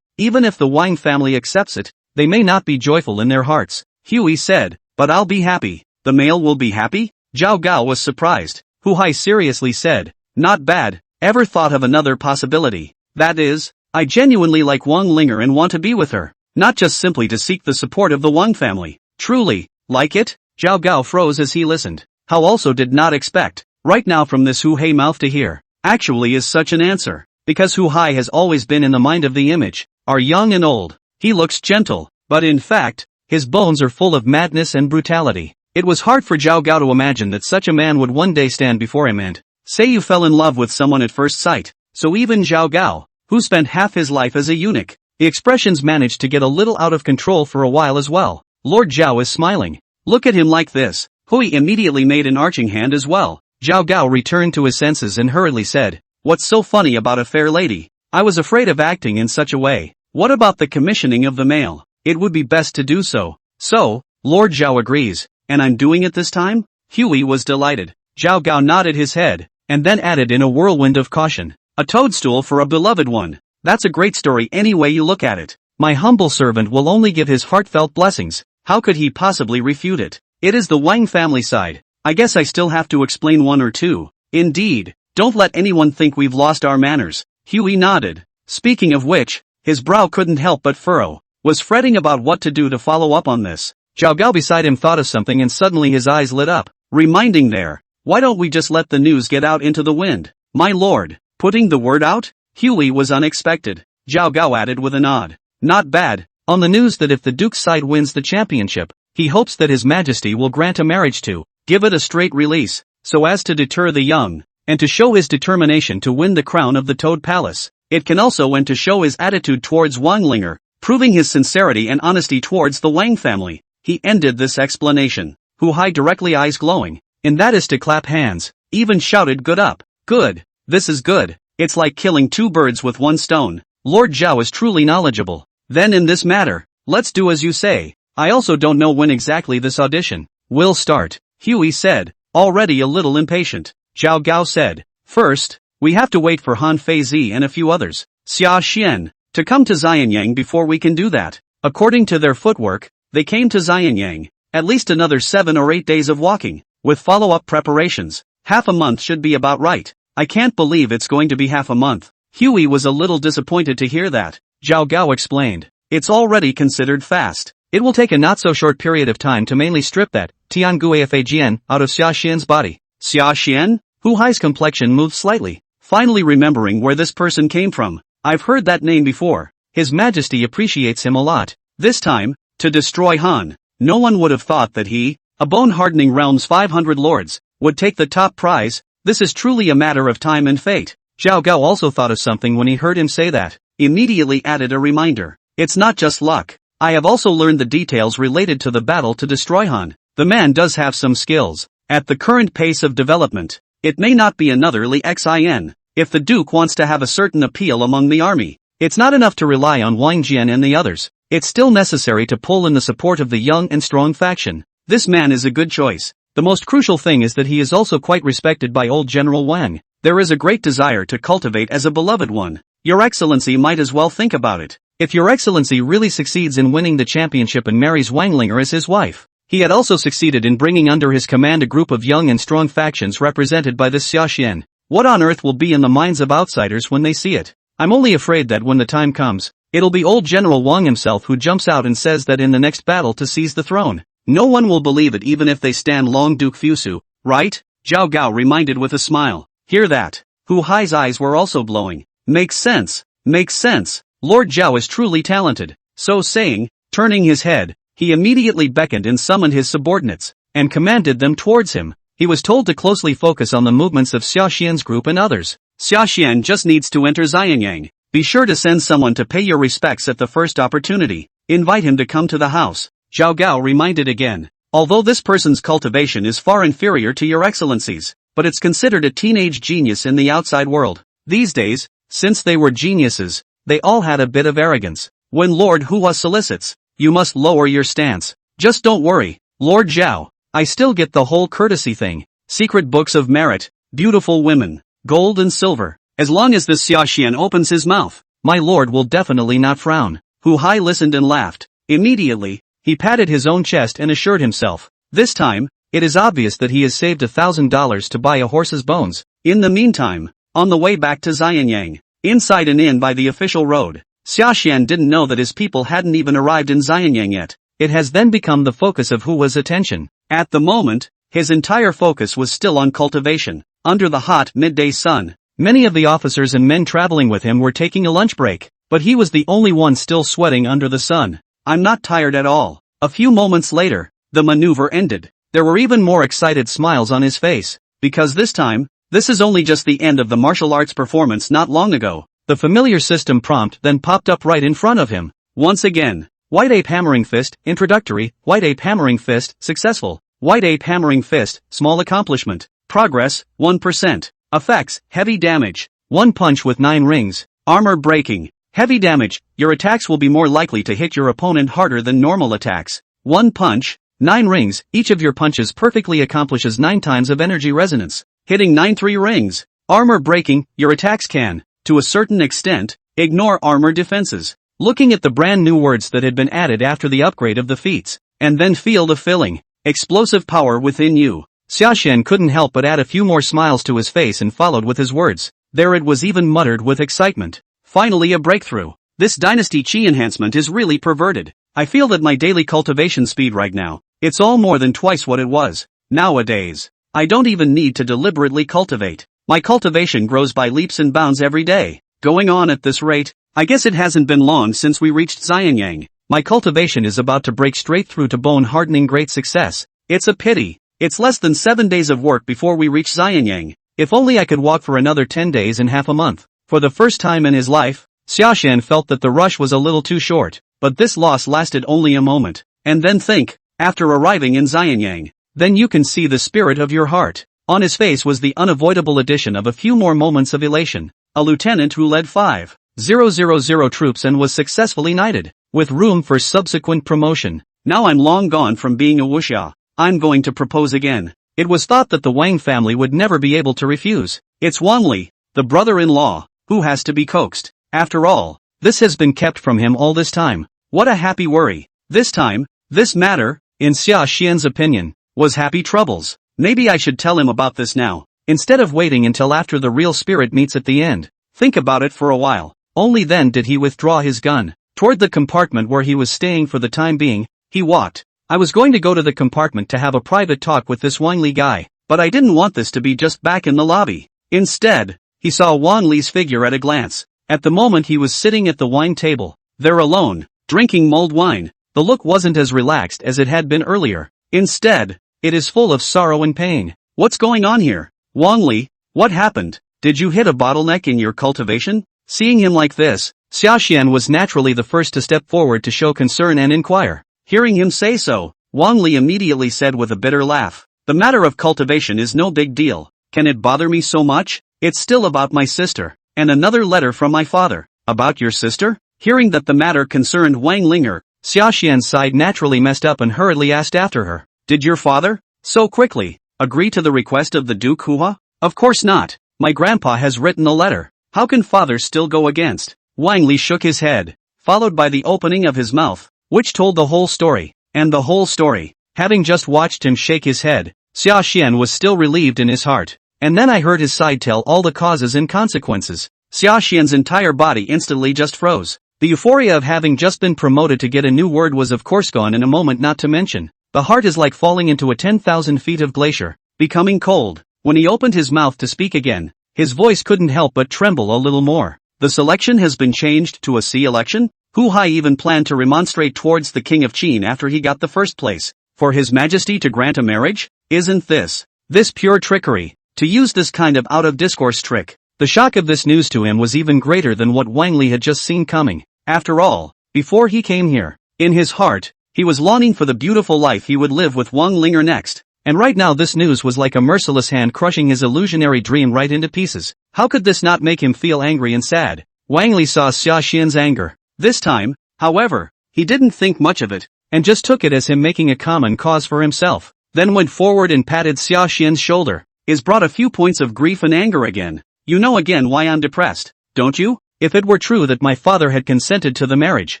even if the Wang family accepts it, they may not be joyful in their hearts. Huey said, but I'll be happy. The male will be happy? Zhao Gao was surprised. Hu Hai seriously said. Not bad. Ever thought of another possibility? That is, I genuinely like Wang Ling'er and want to be with her, not just simply to seek the support of the Wang family. Truly, like it? Zhao Gao froze as he listened. How also did not expect, right now from this Hu Hai mouth to hear, actually is such an answer, because Hu Hai has always been in the mind of the image, are young and old. He looks gentle, but in fact, his bones are full of madness and brutality. It was hard for Zhao Gao to imagine that such a man would one day stand before him and say you fell in love with someone at first sight. So even Zhao Gao, who spent half his life as a eunuch, the expressions managed to get a little out of control for a while as well. Lord Zhao is smiling. Look at him like this. Hui immediately made an arching hand as well. Zhao Gao returned to his senses and hurriedly said, "What's so funny about a fair lady? I was afraid of acting in such a way. What about the commissioning of the male? It would be best to do so." So, Lord Zhao agrees. And I'm doing it this time? Huey was delighted. Zhao Gao nodded his head, and then added in a whirlwind of caution, "A toadstool for a beloved one. That's a great story any way you look at it. My humble servant will only give his heartfelt blessings." How could he possibly refute it? It is the Wang family side. I guess I still have to explain one or two. Indeed. Don't let anyone think we've lost our manners. Huey nodded. Speaking of which, his brow couldn't help but furrow. Was fretting about what to do to follow up on this. Zhao Gao beside him thought of something and suddenly his eyes lit up, reminding there. Why don't we just let the news get out into the wind? My lord, putting the word out? Huey was unexpected. Zhao Gao added with a nod. Not bad. On the news that if the Duke's side wins the championship, he hopes that His Majesty will grant a marriage to, give it a straight release, so as to deter the young, and to show his determination to win the crown of the Toad Palace. It can also and to show his attitude towards Wang Ling'er, proving his sincerity and honesty towards the Wang family. He ended this explanation. Hu Hai directly eyes glowing, and that is to clap hands, even shouted good up. Good. This is good. It's like killing two birds with one stone. Lord Zhao is truly knowledgeable. Then in this matter, let's do as you say. I also don't know when exactly this audition will start, Huey said, already a little impatient. Zhao Gao said, first, we have to wait for Han Feizi and a few others, Sashan, to come to Xianyang before we can do that. According to their footwork, they came to Xianyang, at least another 7 or 8 days of walking, with follow-up preparations. Half a month should be about right. I can't believe it's going to be half a month. Huey was a little disappointed to hear that. Zhao Gao explained, it's already considered fast. It will take a not-so-short period of time to mainly strip that Tianguafajian out of Xiaxian's body. Xiaxian? Hu Hai's complexion moved slightly, finally remembering where this person came from. I've heard that name before. His Majesty appreciates him a lot. This time, to destroy Han. No one would have thought that he, a bone-hardening realm's 500 lords, would take the top prize. This is truly a matter of time and fate. Zhao Gao also thought of something when he heard him say that. Immediately added a reminder. It's not just luck. I have also learned the details related to the battle to destroy Han. The man does have some skills. At the current pace of development, it may not be another Li Xin. If the Duke wants to have a certain appeal among the army, it's not enough to rely on Wang Jian and the others. It's still necessary to pull in the support of the young and strong faction. This man is a good choice. The most crucial thing is that he is also quite respected by old General Wang. There is a great desire to cultivate as a beloved one. Your Excellency might as well think about it. If Your Excellency really succeeds in winning the championship and marries Wang Ling'er as his wife, he had also succeeded in bringing under his command a group of young and strong factions represented by this Xiaxian. What on earth will be in the minds of outsiders when they see it? I'm only afraid that when the time comes, it'll be old General Wang himself who jumps out and says that in the next battle to seize the throne. No one will believe it even if they stand Long Duke Fusu, right? Zhao Gao reminded with a smile. Hear that? Hu Hai's eyes were also glowing. Makes sense. Makes sense. Lord Zhao is truly talented. So saying, turning his head, he immediately beckoned and summoned his subordinates, and commanded them towards him. He was told to closely focus on the movements of Xiaxian's group and others. Xiaxian just needs to enter Xianyang. Be sure to send someone to pay your respects at the first opportunity. Invite him to come to the house. Zhao Gao reminded again. Although this person's cultivation is far inferior to Your Excellency's, but it's considered a teenage genius in the outside world. These days, since they were geniuses, they all had a bit of arrogance. When Lord Hua solicits, you must lower your stance. Just don't worry, Lord Zhao. I still get the whole courtesy thing. Secret books of merit, beautiful women, gold and silver. As long as this Xiaxian opens his mouth, my lord will definitely not frown. Hu Hai listened and laughed. Immediately, he patted his own chest and assured himself. This time, it is obvious that he has saved $1,000 to buy a horse's bones. In the meantime, on the way back to Xianyang, inside an inn by the official road, Sashan didn't know that his people hadn't even arrived in Xianyang yet. It has then become the focus of Hua's attention. At the moment, his entire focus was still on cultivation. Under the hot midday sun, many of the officers and men traveling with him were taking a lunch break, but he was the only one still sweating under the sun. I'm not tired at all. A few moments later, the maneuver ended. There were even more excited smiles on his face, because this time, this is only just the end of the martial arts performance not long ago. The familiar system prompt then popped up right in front of him. Once again, White Ape Hammering Fist, introductory, White Ape Hammering Fist, successful, White Ape Hammering Fist, small accomplishment, progress, 1%, effects, heavy damage, 1 punch with 9 rings, armor breaking, heavy damage, your attacks will be more likely to hit your opponent harder than normal attacks, 1 punch, 9 rings, each of your punches perfectly accomplishes 9 times of energy resonance, hitting 9-3 rings, armor breaking, your attacks can, to a certain extent, ignore armor defenses. Looking at the brand new words that had been added after the upgrade of the feats, and then field of filling, explosive power within you, Sashan couldn't help but add a few more smiles to his face and followed with his words. There it was even muttered with excitement. Finally a breakthrough. This dynasty chi enhancement is really perverted. I feel that my daily cultivation speed right now, it's all more than twice what it was. Nowadays, I don't even need to deliberately cultivate. My cultivation grows by leaps and bounds every day. Going on at this rate, I guess it hasn't been long since we reached Xianyang. My cultivation is about to break straight through to bone-hardening great success. It's a pity. It's less than 7 days of work before we reach Xianyang. If only I could walk for another 10 days and half a month. For the first time in his life, Sashan felt that the rush was a little too short, but this loss lasted only a moment. And then think, after arriving in Xianyang, then you can see the spirit of your heart. On his face was the unavoidable addition of a few more moments of elation. A lieutenant who led 5,000 troops and was successfully knighted, with room for subsequent promotion. Now I'm long gone from being a wuxia. I'm going to propose again. It was thought that the Wang family would never be able to refuse. It's Wang Li, the brother-in-law, who has to be coaxed. After all, this has been kept from him all this time. What a happy worry. This time, this matter, in Xia Xian's opinion, was happy troubles. Maybe I should tell him about this now, instead of waiting until after the real spirit meets at the end. Think about it for a while. Only then did he withdraw his gun. Toward the compartment where he was staying for the time being, he walked. I was going to go to the compartment to have a private talk with this Wang Li guy, but I didn't want this to be just back in the lobby. Instead, he saw Wang Li's figure at a glance. At the moment he was sitting at the wine table, there alone, drinking mulled wine. The look wasn't as relaxed as it had been earlier. Instead, it is full of sorrow and pain. What's going on here? Wang Li, what happened? Did you hit a bottleneck in your cultivation? Seeing him like this, Sashan was naturally the first to step forward to show concern and inquire. Hearing him say so, Wang Li immediately said with a bitter laugh, the matter of cultivation is no big deal. Can it bother me so much? It's still about my sister, and another letter from my father. About your sister? Hearing that the matter concerned Wang Ling'er, Sashan's side naturally messed up and hurriedly asked after her. Did your father, so quickly, agree to the request of the Duke Hua? Of course not. My grandpa has written a letter. How can father still go against? Wang Li shook his head, followed by the opening of his mouth, which told the whole story. And the whole story. Having just watched him shake his head, Sashan was still relieved in his heart. And then I heard his side tell all the causes and consequences. Sashan's entire body instantly just froze. The euphoria of having just been promoted to get a new word was of course gone in a moment, not to mention, the heart is like falling into a 10,000 feet of glacier, becoming cold. When he opened his mouth to speak again, his voice couldn't help but tremble a little more. The selection has been changed to a C election? Hu Hai even planned to remonstrate towards the king of Qin after he got the first place. For his majesty to grant a marriage? Isn't this pure trickery? To use this kind of out-of-discourse trick. The shock of this news to him was even greater than what Wang Li had just seen coming. After all, before he came here, in his heart, he was longing for the beautiful life he would live with Wang Ling'er next. And right now this news was like a merciless hand crushing his illusionary dream right into pieces. How could this not make him feel angry and sad? Wang Li saw Sashan's anger. This time, however, he didn't think much of it, and just took it as him making a common cause for himself, then went forward and patted Sashan's shoulder. Is brought a few points of grief and anger again. You know again why I'm depressed, don't you? If it were true that my father had consented to the marriage,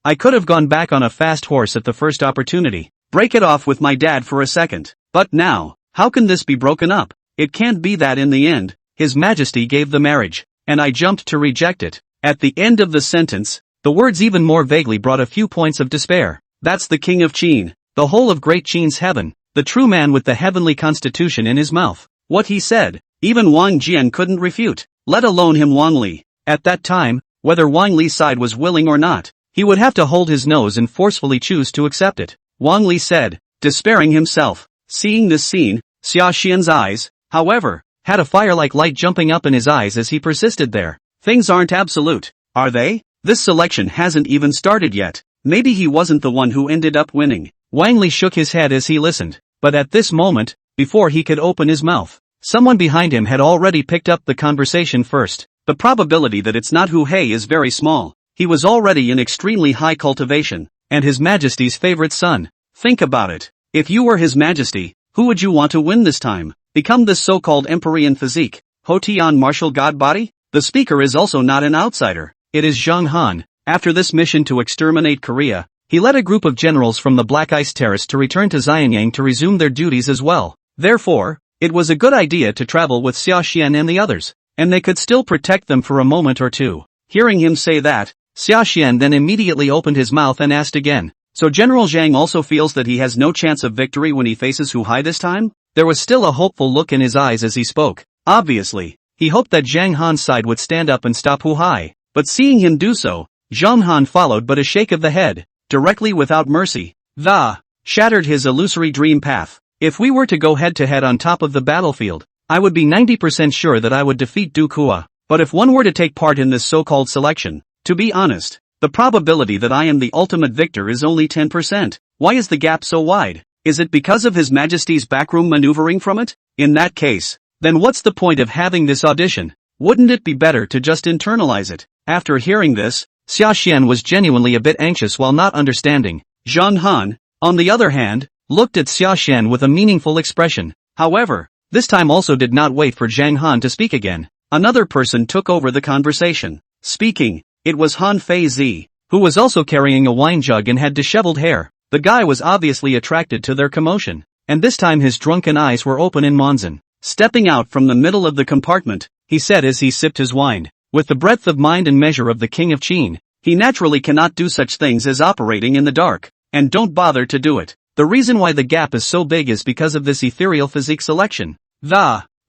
I could have gone back on a fast horse at the first opportunity. Break it off with my dad for a second. But now, how can this be broken up? It can't be that in the end, His Majesty gave the marriage, and I jumped to reject it. At the end of the sentence, the words even more vaguely brought a few points of despair. That's the king of Qin, the whole of Great Qin's heaven, the true man with the heavenly constitution in his mouth. What he said, even Wang Jian couldn't refute, let alone him Wang Li. At that time, whether Wang Li's side was willing or not, he would have to hold his nose and forcefully choose to accept it. Wang Li said, despairing himself. Seeing this scene, Sashan's eyes, however, had a fire-like light jumping up in his eyes as he persisted there. Things aren't absolute, are they? This selection hasn't even started yet. Maybe he wasn't the one who ended up winning. Wang Li shook his head as he listened, but at this moment, before he could open his mouth, someone behind him had already picked up the conversation first. The probability that it's not Hu Hei is very small. He was already in extremely high cultivation, and His Majesty's favorite son. Think about it. If you were His Majesty, who would you want to win this time? Become this so-called Empyrean physique, Hotian martial god body? The speaker is also not an outsider. It is Zhang Han. After this mission to exterminate Korea, he led a group of generals from the Black Ice Terrace to return to Xianyang to resume their duties as well. Therefore, it was a good idea to travel with Sashan and the others, and they could still protect them for a moment or two. Hearing him say that, Sashan then immediately opened his mouth and asked again, so General Zhang also feels that he has no chance of victory when he faces Hu Hai this time? There was still a hopeful look in his eyes as he spoke. Obviously, he hoped that Zhang Han's side would stand up and stop Hu Hai, but seeing him do so, Zhang Han followed but a shake of the head, directly without mercy. Shattered his illusory dream path. If we were to go head-to-head on top of the battlefield, I would be 90% sure that I would defeat Du Kua. But if one were to take part in this so-called selection, to be honest, the probability that I am the ultimate victor is only 10%. Why is the gap so wide? Is it because of His Majesty's backroom maneuvering from it? In that case, then what's the point of having this audition? Wouldn't it be better to just internalize it? After hearing this, Sashan was genuinely a bit anxious while not understanding. Zhang Han, on the other hand, looked at Sashan with a meaningful expression. However, this time also did not wait for Zhang Han to speak again. Another person took over the conversation. Speaking, it was Han Fei Zi, who was also carrying a wine jug and had disheveled hair. The guy was obviously attracted to their commotion, and this time his drunken eyes were open in Monzon. Stepping out from the middle of the compartment, he said as he sipped his wine, with the breadth of mind and measure of the king of Qin, he naturally cannot do such things as operating in the dark, and don't bother to do it. The reason why the gap is so big is because of this ethereal physique selection.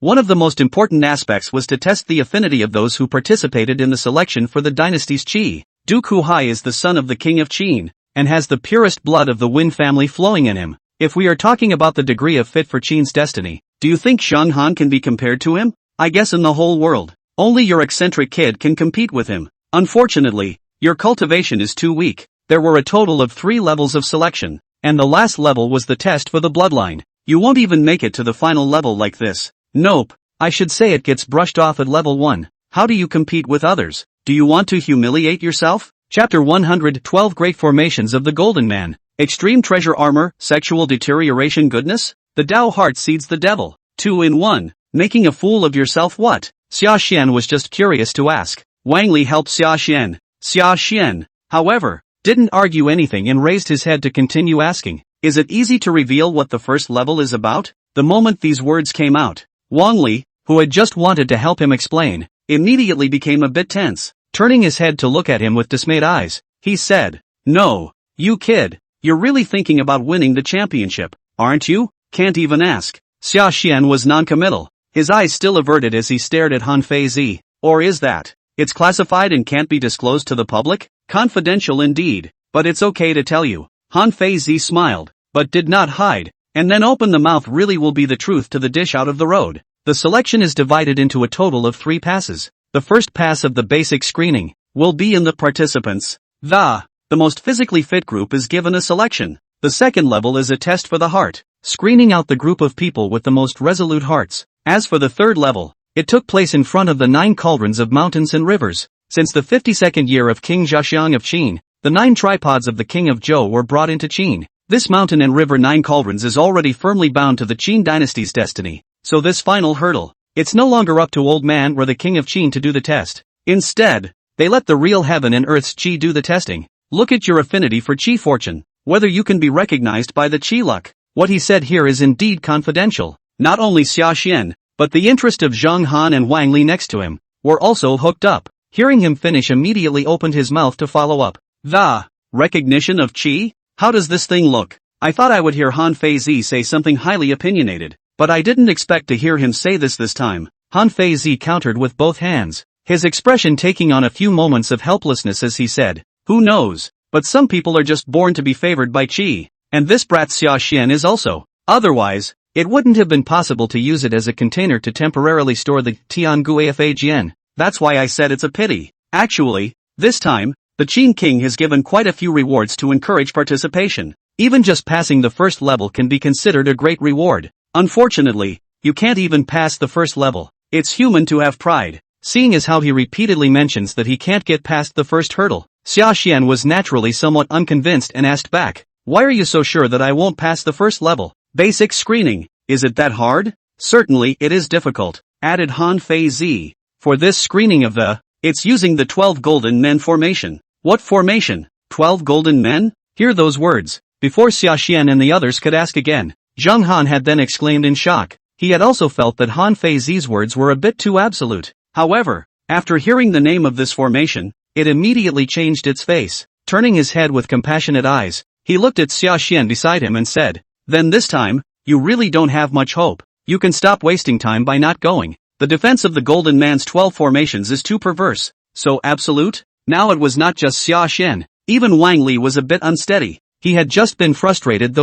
One of the most important aspects was to test the affinity of those who participated in the selection for the dynasty's qi. Du Kuhai is the son of the king of Qin, and has the purest blood of the Wen family flowing in him. If we are talking about the degree of fit for Qin's destiny, do you think Zhang Han can be compared to him? I guess in the whole world, only your eccentric kid can compete with him. Unfortunately, your cultivation is too weak. There were a total of 3 levels of selection, and the last level was the test for the bloodline. You won't even make it to the final level like this. Nope, I should say it gets brushed off at level 1. How do you compete with others? Do you want to humiliate yourself? Chapter 112 Great Formations of the Golden Man. Extreme treasure armor, sexual deterioration goodness? The Tao heart seeds the devil. 2 in 1. Making a fool of yourself what? Xia Xian was just curious to ask. Wang Li helped Xia Xian. Xia Xian, however, didn't argue anything and raised his head to continue asking. Is it easy to reveal what the first level is about? The moment these words came out, Wang Li, who had just wanted to help him explain, immediately became a bit tense. Turning his head to look at him with dismayed eyes, he said, "No, you kid, you're really thinking about winning the championship, aren't you? Can't even ask." Xia Xian was non-committal, his eyes still averted as he stared at Han Fei Zi. Or is that? It's classified and can't be disclosed to the public? Confidential indeed, but it's okay to tell you. Han Fei Zi smiled, but did not hide, and then open the mouth really will be the truth to the dish out of the road. The selection is divided into a total of 3 passes. The first pass of the basic screening will be in the participants. The most physically fit group is given a selection. The second level is a test for the heart, screening out the group of people with the most resolute hearts. As for the third level, it took place in front of the 9 cauldrons of mountains and rivers. Since the 52nd year of King Zhaxiang of Qin, the 9 tripods of the King of Zhou were brought into Qin. This mountain and river 9 cauldrons is already firmly bound to the Qin Dynasty's destiny, so this final hurdle, it's no longer up to Old Man or the King of Qin to do the test. Instead, they let the real heaven and earth's qi do the testing. Look at your affinity for qi fortune, whether you can be recognized by the qi luck. What he said here is indeed confidential. Not only Sashan, but the interest of Zhang Han and Wang Li next to him, were also hooked up. Hearing him finish immediately opened his mouth to follow up. The recognition of Qi? How does this thing look? I thought I would hear Han Feizi say something highly opinionated, but I didn't expect to hear him say this time. Han Feizi countered with both hands, his expression taking on a few moments of helplessness as he said, "Who knows, but some people are just born to be favored by Qi, and this brat Sashan is also. Otherwise, it wouldn't have been possible to use it as a container to temporarily store the Tiangui Afajian. That's why I said it's a pity. Actually, this time, the Qin King has given quite a few rewards to encourage participation. Even just passing the first level can be considered a great reward. Unfortunately, you can't even pass the first level. It's human to have pride." Seeing as how he repeatedly mentions that he can't get past the first hurdle, Sashan was naturally somewhat unconvinced and asked back, "Why are you so sure that I won't pass the first level? Basic screening, is it that hard?" "Certainly it is difficult," added Han Feizi. "For this screening of it's using the 12 golden men formation." "What formation? 12 golden men?" Hear those words. Before Sashan and the others could ask again, Zhang Han had then exclaimed in shock. He had also felt that Han Feizi's words were a bit too absolute. However, after hearing the name of this formation, it immediately changed its face. Turning his head with compassionate eyes, he looked at Sashan beside him and said, "Then this time, you really don't have much hope. You can stop wasting time by not going. The defense of the Golden Man's 12 formations is too perverse. So absolute?" Now it was not just Sashan, even Wang Li was a bit unsteady. He had just been frustrated,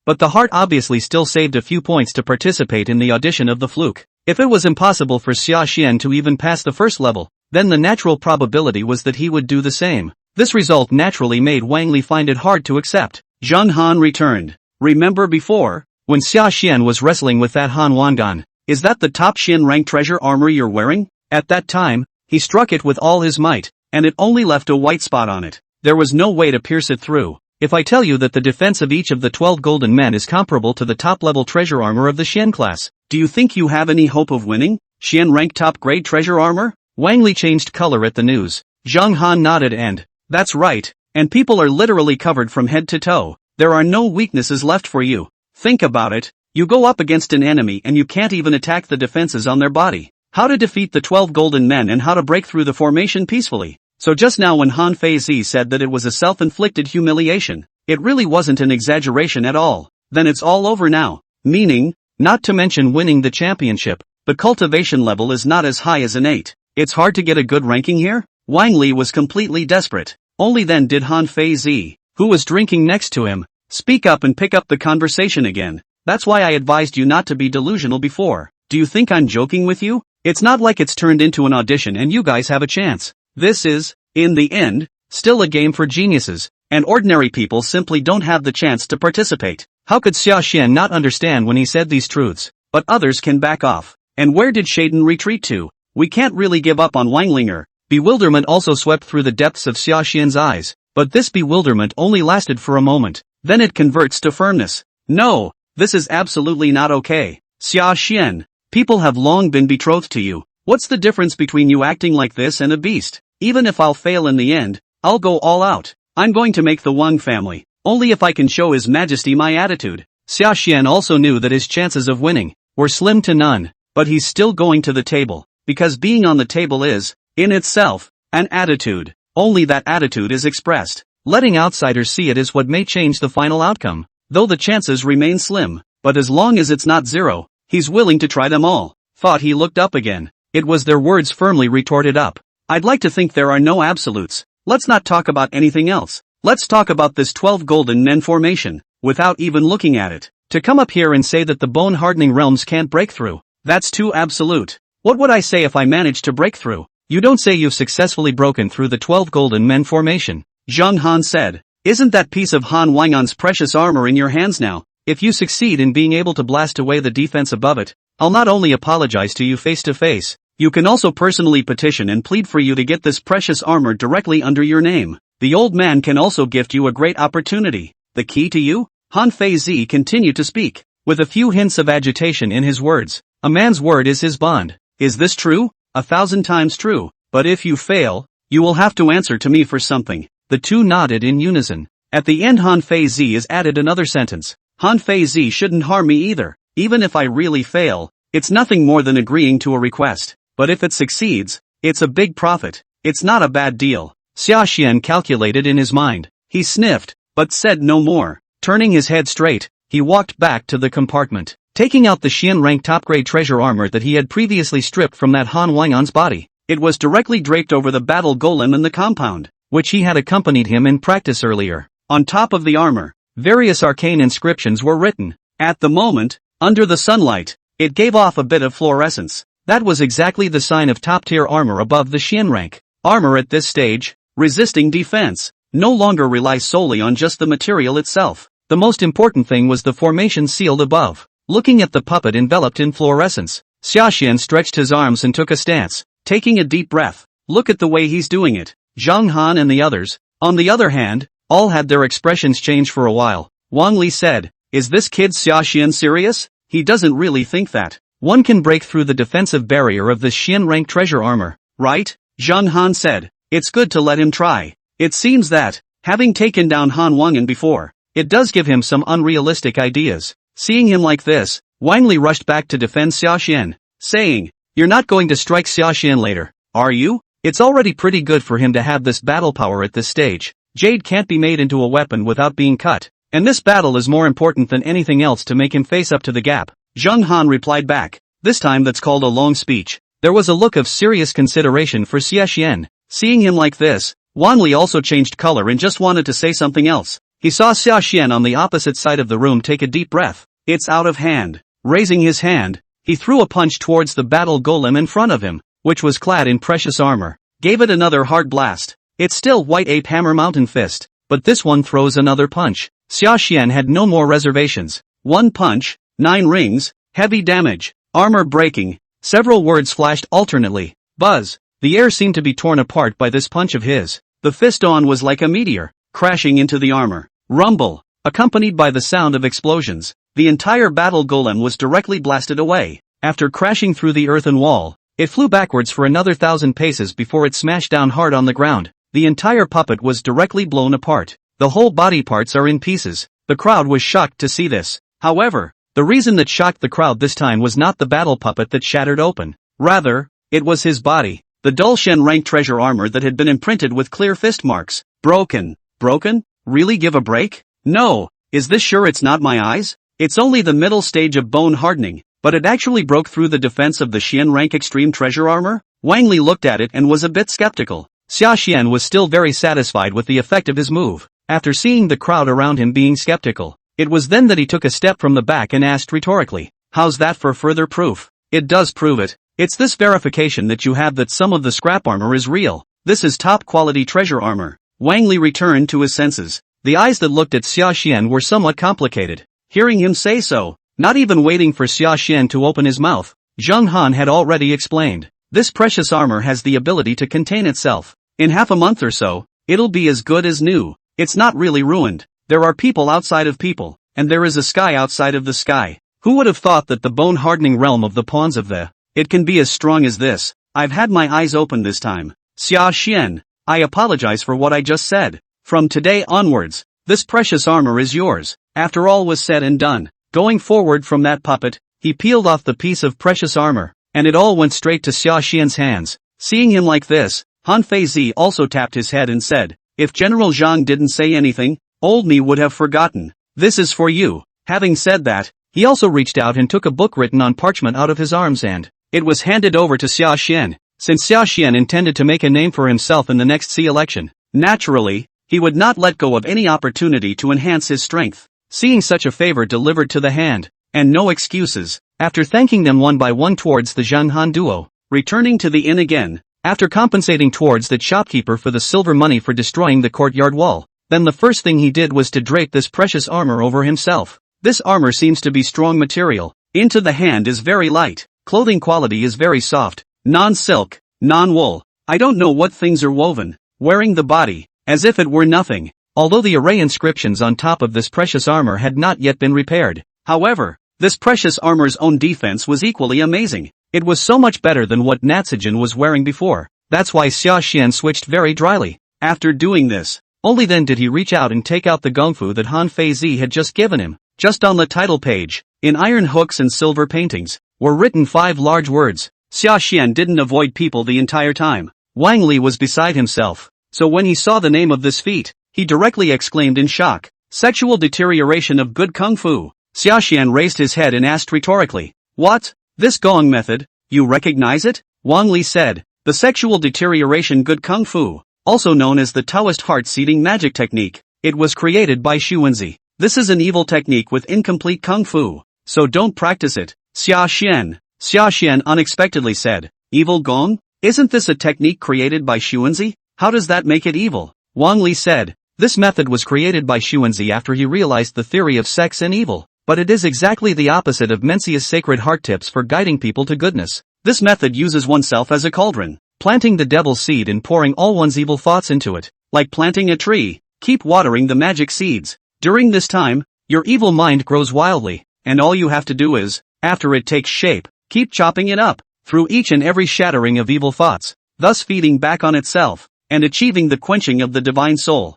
but the heart obviously still saved a few points to participate in the audition of the fluke. If it was impossible for Sashan to even pass the first level, then the natural probability was that he would do the same. This result naturally made Wang Li find it hard to accept. Zhang Han returned. "Remember before, when Sashan was wrestling with that Han Wangan, is that the top Shin rank treasure armor you're wearing? At that time, he struck it with all his might, and it only left a white spot on it. There was no way to pierce it through. If I tell you that the defense of each of the 12 golden men is comparable to the top-level treasure armor of the Shen class, do you think you have any hope of winning? Shen rank top-grade treasure armor?" Wang Li changed color at the news. Zhang Han nodded and, "That's right, and people are literally covered from head to toe. There are no weaknesses left for you. Think about it, you go up against an enemy and you can't even attack the defenses on their body. How to defeat the 12 golden men and how to break through the formation peacefully." So just now when Han Feizi said that it was a self-inflicted humiliation, it really wasn't an exaggeration at all. Then it's all over now. Meaning, not to mention winning the championship, the cultivation level is not as high as an 8. It's hard to get a good ranking here? Wang Li was completely desperate. Only then did Han Feizi, who was drinking next to him, speak up and pick up the conversation again. "That's why I advised you not to be delusional before. Do you think I'm joking with you? It's not like it's turned into an audition and you guys have a chance. This is, in the end, still a game for geniuses, and ordinary people simply don't have the chance to participate." How could Sashan not understand when he said these truths? But others can back off. And where did Shaden retreat to? We can't really give up on Ling'er. Bewilderment also swept through the depths of Sashan's eyes, but this bewilderment only lasted for a moment. Then it converts to firmness. "No, this is absolutely not okay. Sashan, people have long been betrothed to you. What's the difference between you acting like this and a beast? Even if I'll fail in the end, I'll go all out. I'm going to make the Wang family, only if I can show His Majesty my attitude." Sashan also knew that his chances of winning were slim to none, but he's still going to the table, because being on the table is, in itself, an attitude. Only that attitude is expressed. Letting outsiders see it is what may change the final outcome, though the chances remain slim, but as long as it's not zero, he's willing to try them all. Thought he looked up again. It was their words firmly retorted up. "I'd like to think there are no absolutes. Let's not talk about anything else. Let's talk about this 12 golden men formation, without even looking at it. To come up here and say that the bone-hardening realms can't break through, that's too absolute. What would I say if I managed to break through? You don't say you've successfully broken through the 12 golden men formation," Zhang Han said. "Isn't that piece of Han Wangan's precious armor in your hands now? If you succeed in being able to blast away the defense above it, I'll not only apologize to you face to face, you can also personally petition and plead for you to get this precious armor directly under your name. The old man can also gift you a great opportunity. The key to you?" Han Feizi continued to speak, with a few hints of agitation in his words. "A man's word is his bond. Is this true? 1,000 times true. But if you fail, you will have to answer to me for something." The two nodded in unison. At the end Han Feizi added another sentence. Han Feizi shouldn't harm me either. Even if I really fail, it's nothing more than agreeing to a request. But if it succeeds, it's a big profit. It's not a bad deal. Sashan calculated in his mind. He sniffed, but said no more. Turning his head straight, he walked back to the compartment, taking out the Qian rank top-grade treasure armor that he had previously stripped from that Han Wangan's body. It was directly draped over the battle golem in the compound, which he had accompanied him in practice earlier. On top of the armor, various arcane inscriptions were written. At the moment, under the sunlight, it gave off a bit of fluorescence. That was exactly the sign of top-tier armor above the Qian rank. Armor at this stage, resisting defense, no longer relies solely on just the material itself. The most important thing was the formation sealed above. Looking at the puppet enveloped in fluorescence, Sashan stretched his arms and took a stance, taking a deep breath. Look at the way he's doing it. Zhang Han and the others, on the other hand, all had their expressions change for a while. Wang Li said, "Is this kid Sashan serious? He doesn't really think that one can break through the defensive barrier of this Qian rank treasure armor, right?" Zhang Han said, "It's good to let him try. It seems that, having taken down Han Wangan before, it does give him some unrealistic ideas." Seeing him like this, Wang Li rushed back to defend Sashan, saying, "You're not going to strike Sashan later, are you? It's already pretty good for him to have this battle power at this stage. Jade can't be made into a weapon without being cut, and this battle is more important than anything else to make him face up to the gap." Zhang Han replied back. This time that's called a long speech. There was a look of serious consideration for Sashan. Seeing him like this, Wang Li also changed color and just wanted to say something else. He saw Sashan on the opposite side of the room take a deep breath. It's out of hand. Raising his hand, he threw a punch towards the battle golem in front of him, which was clad in precious armor. Gave it another hard blast. It's still White Ape Hammer Mountain Fist, but this one throws another punch. Sashan had no more reservations. One punch, 9 rings, heavy damage, armor breaking. Several words flashed alternately. Buzz. The air seemed to be torn apart by this punch of his. The fist on was like a meteor, crashing into the armor. Rumble, accompanied by the sound of explosions. The entire battle golem was directly blasted away. After crashing through the earthen wall, it flew backwards for another 1,000 paces before it smashed down hard on the ground. The entire puppet was directly blown apart. The whole body parts are in pieces. The crowd was shocked to see this. However, the reason that shocked the crowd this time was not the battle puppet that shattered open. Rather, it was his body. The dull Qian rank treasure armor that had been imprinted with clear fist marks. Broken. Broken? Really give a break? No. Is this sure it's not my eyes? It's only the middle stage of bone hardening, but it actually broke through the defense of the Qian rank extreme treasure armor? Wang Li looked at it and was a bit skeptical. Sashan was still very satisfied with the effect of his move. After seeing the crowd around him being skeptical, it was then that he took a step from the back and asked rhetorically, "How's that for further proof?" "It does prove it. It's this verification that you have that some of the scrap armor is real. This is top quality treasure armor." Wang Li returned to his senses. The eyes that looked at Sashan were somewhat complicated. Hearing him say so, not even waiting for Sashan to open his mouth, Zhang Han had already explained. This precious armor has the ability to contain itself. In half a month or so, it'll be as good as new. It's not really ruined. There are people outside of people, and there is a sky outside of the sky. Who would have thought that the bone-hardening realm of the pawns of the it can be as strong as this? I've had my eyes open this time. Sashan, I apologize for what I just said. From today onwards, this precious armor is yours. After all was said and done, going forward from that puppet, he peeled off the piece of precious armor, and it all went straight to Sashan's hands. Seeing him like this, Han Feizi also tapped his head and said, "If General Zhang didn't say anything, old me would have forgotten. This is for you." Having said that, he also reached out and took a book written on parchment out of his arms and it was handed over to Sashan. Since Sashan intended to make a name for himself in the next Sea election, naturally, he would not let go of any opportunity to enhance his strength. Seeing such a favor delivered to the hand, and no excuses, after thanking them one by one towards the Zhang Han duo, returning to the inn again, after compensating towards the shopkeeper for the silver money for destroying the courtyard wall, then the first thing he did was to drape this precious armor over himself. This armor seems to be strong material. Into the hand is very light. Clothing quality is very soft. Non-silk, non-wool. I don't know what things are woven. Wearing the body, as if it were nothing. Although the array inscriptions on top of this precious armor had not yet been repaired. However, this precious armor's own defense was equally amazing. It was so much better than what Natsujin was wearing before. That's why Sashan switched very dryly. After doing this, only then did he reach out and take out the gongfu that Han Feizi had just given him. Just on the title page, in iron hooks and silver paintings, were written 5 large words. Sashan didn't avoid people the entire time. Wang Li was beside himself, so when he saw the name of this feat, he directly exclaimed in shock, "Sexual deterioration of good kung fu." Sashan raised his head and asked rhetorically, "What? This gong method, you recognize it?" Wang Li said, "The sexual deterioration good kung fu, also known as the Taoist heart-seeding magic technique. It was created by Xuanzi. This is an evil technique with incomplete kung fu, so don't practice it." Sashan unexpectedly said, "Evil gong? Isn't this a technique created by Xuanzi? How does that make it evil?" Wang Li said, "This method was created by Xuanzi after he realized the theory of sex and evil, but it is exactly the opposite of Mencius' sacred heart tips for guiding people to goodness. This method uses oneself as a cauldron, planting the devil's seed and pouring all one's evil thoughts into it, like planting a tree. Keep watering the magic seeds. During this time, your evil mind grows wildly, and all you have to do is, after it takes shape, keep chopping it up, through each and every shattering of evil thoughts, thus feeding back on itself, and achieving the quenching of the divine soul.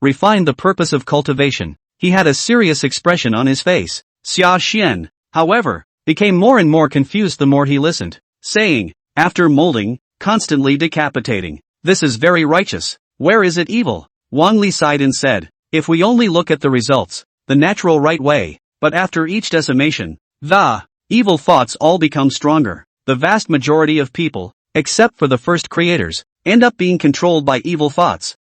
Refine the purpose of cultivation." He had a serious expression on his face. Sashan, however, became more and more confused the more he listened, saying, "After molding, constantly decapitating. This is very righteous. Where is it evil?" Wang Li sighed and said, "If we only look at the results, the natural right way, but after each decimation, the evil thoughts all become stronger. The vast majority of people, except for the first creators, end up being controlled by evil thoughts.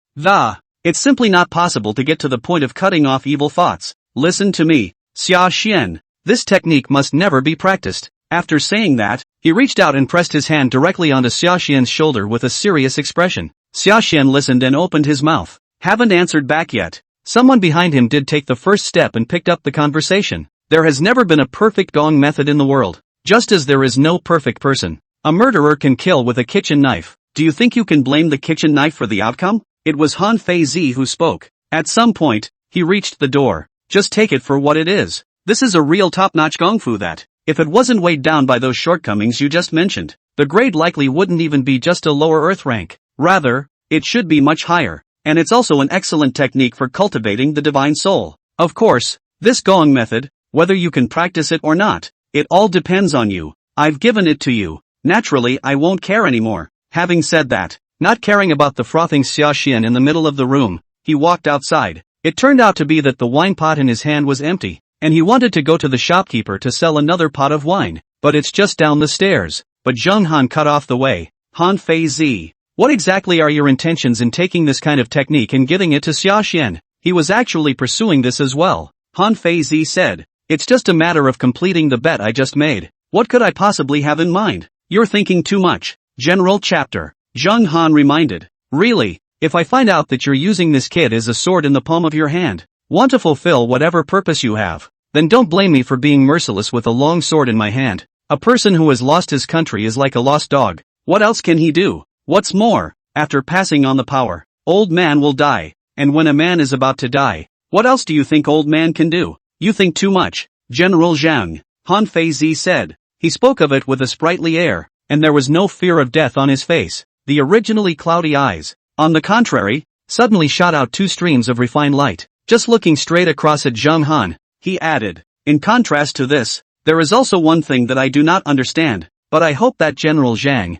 It's simply not possible to get to the point of cutting off evil thoughts. Listen to me, Sashan. This technique must never be practiced." After saying that, he reached out and pressed his hand directly onto Sashan's shoulder with a serious expression. Sashan listened and opened his mouth. "Haven't answered back yet." Someone behind him did take the first step and picked up the conversation. "There has never been a perfect gong method in the world. Just as there is no perfect person. A murderer can kill with a kitchen knife. Do you think you can blame the kitchen knife for the outcome?" It was Han Feizi who spoke. At some point, he reached the door. "Just take it for what it is. This is a real top-notch gong fu that, if it wasn't weighed down by those shortcomings you just mentioned, the grade likely wouldn't even be just a lower earth rank. Rather, it should be much higher. And it's also an excellent technique for cultivating the divine soul. Of course, this gong method, whether you can practice it or not, it all depends on you. I've given it to you. Naturally I won't care anymore." Having said that, not caring about the frothing Sashan in the middle of the room, he walked outside. It turned out to be that the wine pot in his hand was empty, and he wanted to go to the shopkeeper to sell another pot of wine, but it's just down the stairs. But Zheng Han cut off the way. "Han Feizi, what exactly are your intentions in taking this kind of technique and giving it to Sashan?" He was actually pursuing this as well. Han Feizi said, "It's just a matter of completing the bet I just made. What could I possibly have in mind?" "You're thinking too much, General Chapter," Zheng Han reminded. "Really, if I find out that you're using this kid as a sword in the palm of your hand, want to fulfill whatever purpose you have, then don't blame me for being merciless with a long sword in my hand. A person who has lost his country is like a lost dog. What else can he do? What's more, after passing on the power, old man will die, and when a man is about to die, what else do you think old man can do?" "You think too much, General Zhang," Han Feizi said. He spoke of it with a sprightly air, and there was no fear of death on his face. The originally cloudy eyes, on the contrary, suddenly shot out 2 streams of refined light. Just looking straight across at Zheng Han, he added, "In contrast to this, there is also one thing that I do not understand, but I hope that General Zhang,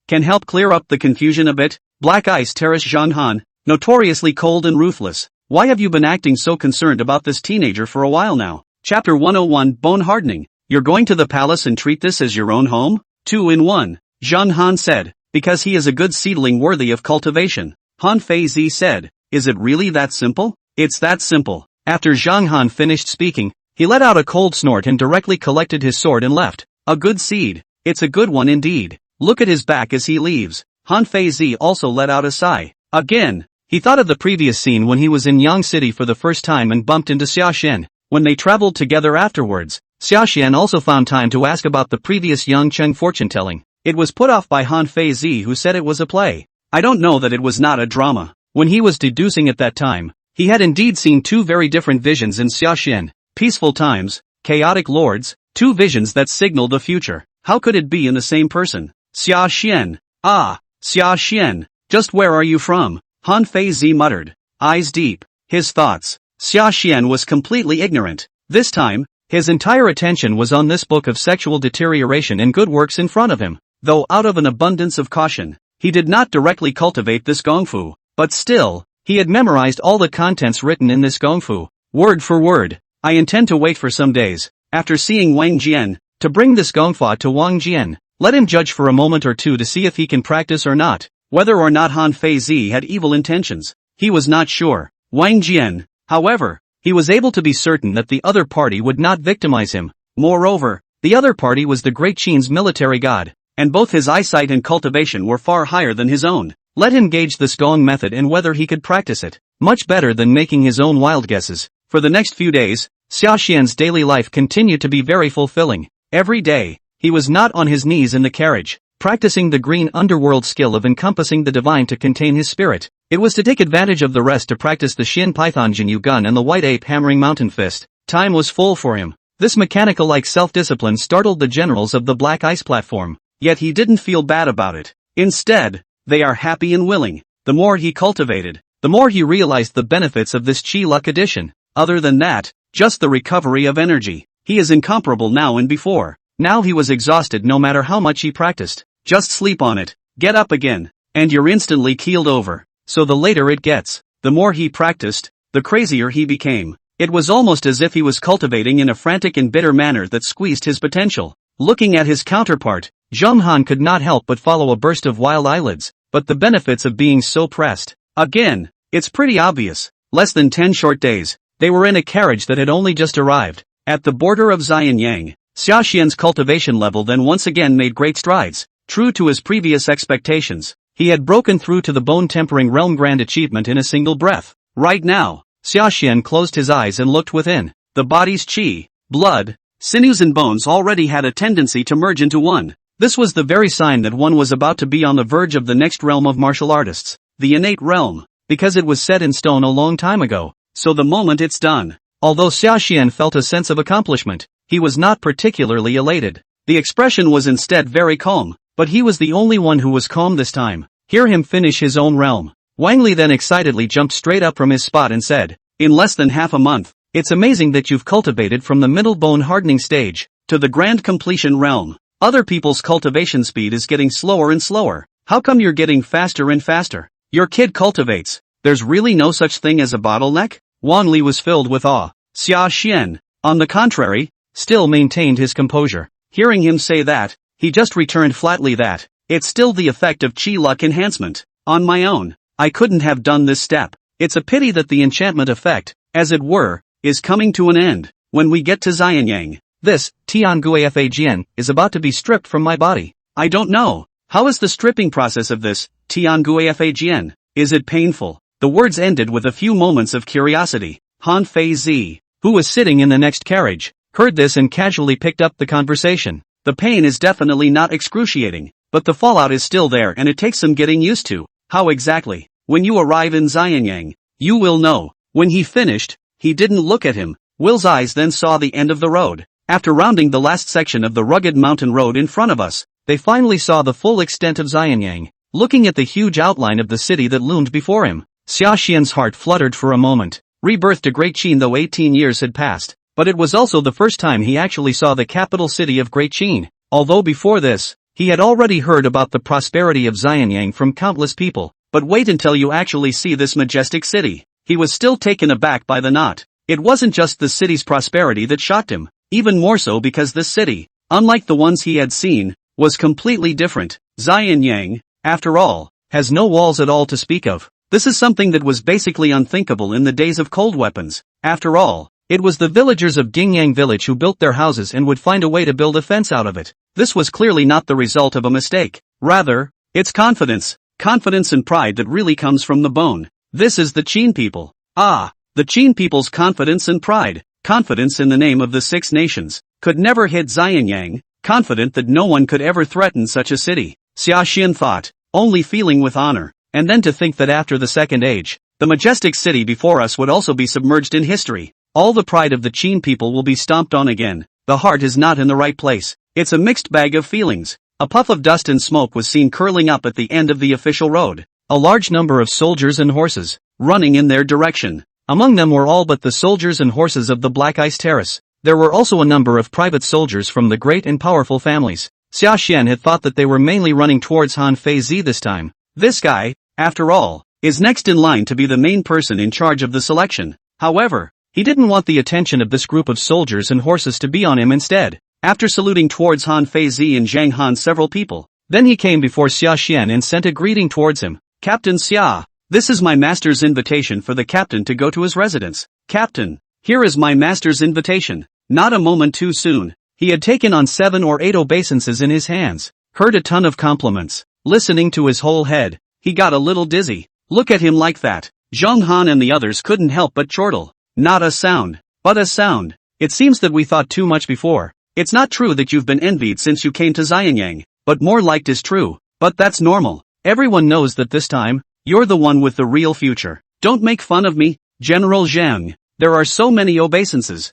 can help clear up the confusion a bit." Black eyes terraced Zheng Han, notoriously cold and ruthless. "Why have you been acting so concerned about this teenager for a while now?" Chapter 101 Bone Hardening. "You're going to the palace and treat this as your own home? 2 in 1, Zheng Han said. "Because he is a good seedling worthy of cultivation." Han Feizi said, "Is it really that simple?" "It's that simple." After Zheng Han finished speaking, he let out a cold snort and directly collected his sword and left. "A good seed. It's a good one indeed. Look at his back as he leaves." Han Feizi also let out a sigh. Again, he thought of the previous scene when he was in Yang City for the first time and bumped into Sashan. When they traveled together afterwards, Sashan also found time to ask about the previous Yangcheng fortune-telling. It was put off by Han Feizi, who said it was a play. I don't know that it was not a drama. When he was deducing at that time, he had indeed seen 2 very different visions in Sashan. Peaceful times, chaotic lords, 2 visions that signal the future. How could it be in the same person? Sashan. Sashan. Just where are you from? Han Feizi muttered. Eyes deep. His thoughts. Sashan was completely ignorant. This time, his entire attention was on this book of sexual deterioration and good works in front of him. Though out of an abundance of caution, he did not directly cultivate this gongfu, but still, he had memorized all the contents written in this gongfu, word for word. I intend to wait for some days, after seeing Wang Jian, to bring this gongfa to Wang Jian. Let him judge for a moment or two to see if he can practice or not. Whether or not Han Feizi had evil intentions, he was not sure. Wang Jian, however, he was able to be certain that the other party would not victimize him. Moreover, the other party was the great Qin's military god, and both his eyesight and cultivation were far higher than his own. Let him gauge this gong method and whether he could practice it. Much better than making his own wild guesses. For the next few days, Xiaoxian's daily life continued to be very fulfilling. Every day, he was not on his knees in the carriage, practicing the green underworld skill of encompassing the divine to contain his spirit. It was to take advantage of the rest to practice the Shin Python Jinyu gun and the White Ape hammering mountain fist. Time was full for him. This mechanical-like self-discipline startled the generals of the Black Ice platform, yet he didn't feel bad about it. Instead, they are happy and willing. The more he cultivated, the more he realized the benefits of this Qi Luck addition. Other than that, just the recovery of energy. He is incomparable now and before. Now he was exhausted no matter how much he practiced. Just sleep on it, get up again, and you're instantly keeled over. So the later it gets, the more he practiced, the crazier he became. It was almost as if he was cultivating in a frantic and bitter manner that squeezed his potential. Looking at his counterpart, Zheng Han could not help but follow a burst of wild eyelids, but the benefits of being so pressed. Again, it's pretty obvious. Less than 10 short days, they were in a carriage that had only just arrived. At the border of Xianyang, Xiaoxian's cultivation level then once again made great strides. True to his previous expectations, he had broken through to the bone-tempering realm grand achievement in a single breath. Right now, Xiaoxian closed his eyes and looked within. The body's qi, blood, sinews and bones already had a tendency to merge into one. This was the very sign that one was about to be on the verge of the next realm of martial artists, the innate realm, because it was set in stone a long time ago. So the moment it's done. Although Xiaoxian felt a sense of accomplishment, he was not particularly elated. The expression was instead very calm, but he was the only one who was calm this time. Hear him finish his own realm. Wang Li then excitedly jumped straight up from his spot and said, "In less than half a month, it's amazing that you've cultivated from the middle bone hardening stage to the grand completion realm. Other people's cultivation speed is getting slower and slower. How come you're getting faster and faster? Your kid cultivates. There's really no such thing as a bottleneck?" Wang Li was filled with awe. Xiaoxian, on the contrary, still maintained his composure. Hearing him say that, he just returned flatly that, "It's still the effect of Qi Luck enhancement. On my own, I couldn't have done this step. It's a pity that the enchantment effect, as it were, is coming to an end. When we get to Xianyang, this, Tianguafajian, is about to be stripped from my body. I don't know. How is the stripping process of this, Tianguafajian? Is it painful?" The words ended with a few moments of curiosity. Han Feizi, who was sitting in the next carriage, heard this and casually picked up the conversation. The pain is definitely not excruciating, but the fallout is still there and it takes some getting used to. How exactly? When you arrive in Xianyang, you will know. When he finished, he didn't look at him. Will's eyes then saw the end of the road. After rounding the last section of the rugged mountain road in front of us, they finally saw the full extent of Xianyang. Looking at the huge outline of the city that loomed before him, Xiaoxian's heart fluttered for a moment. Rebirth to Great Qin though 18 years had passed, but it was also the first time he actually saw the capital city of Great Qin. Although before this, he had already heard about the prosperity of Xianyang from countless people. But wait until you actually see this majestic city. He was still taken aback by the knot. It wasn't just the city's prosperity that shocked him, even more so because this city, unlike the ones he had seen, was completely different. Xianyang, after all, has no walls at all to speak of. This is something that was basically unthinkable in the days of cold weapons. After all, it was the villagers of Dingyang village who built their houses and would find a way to build a fence out of it. This was clearly not the result of a mistake. Rather, it's confidence. Confidence and pride that really comes from the bone. This is the Qin people. Ah, the Qin people's confidence and pride. Confidence in the name of the 6 nations. Could never hit Xianyang. Confident that no one could ever threaten such a city. Xiaoxian thought, only feeling with honor. And then to think that after the second age, the majestic city before us would also be submerged in history. All the pride of the Qin people will be stomped on again. The heart is not in the right place. It's a mixed bag of feelings. A puff of dust and smoke was seen curling up at the end of the official road. A large number of soldiers and horses, running in their direction. Among them were all but the soldiers and horses of the Black Ice Terrace. There were also a number of private soldiers from the great and powerful families. Sashan had thought that they were mainly running towards Han Feizi this time. This guy, after all, is next in line to be the main person in charge of the selection. However, he didn't want the attention of this group of soldiers and horses to be on him instead. After saluting towards Han Feizi and Zhang Han several people, then he came before Sashan and sent a greeting towards him. Captain Xia, this is my master's invitation for the captain to go to his residence. Captain, here is my master's invitation. Not a moment too soon. He had taken on 7 or 8 obeisances in his hands, heard a ton of compliments, listening to his whole head. He got a little dizzy. Look at him like that. Zhang Han and the others couldn't help but chortle. Not a sound, but a sound. It seems that we thought too much before. It's not true that you've been envied since you came to Xianyang, but more liked is true. But that's normal. Everyone knows that this time, you're the one with the real future. Don't make fun of me, General Zhang. There are so many obeisances.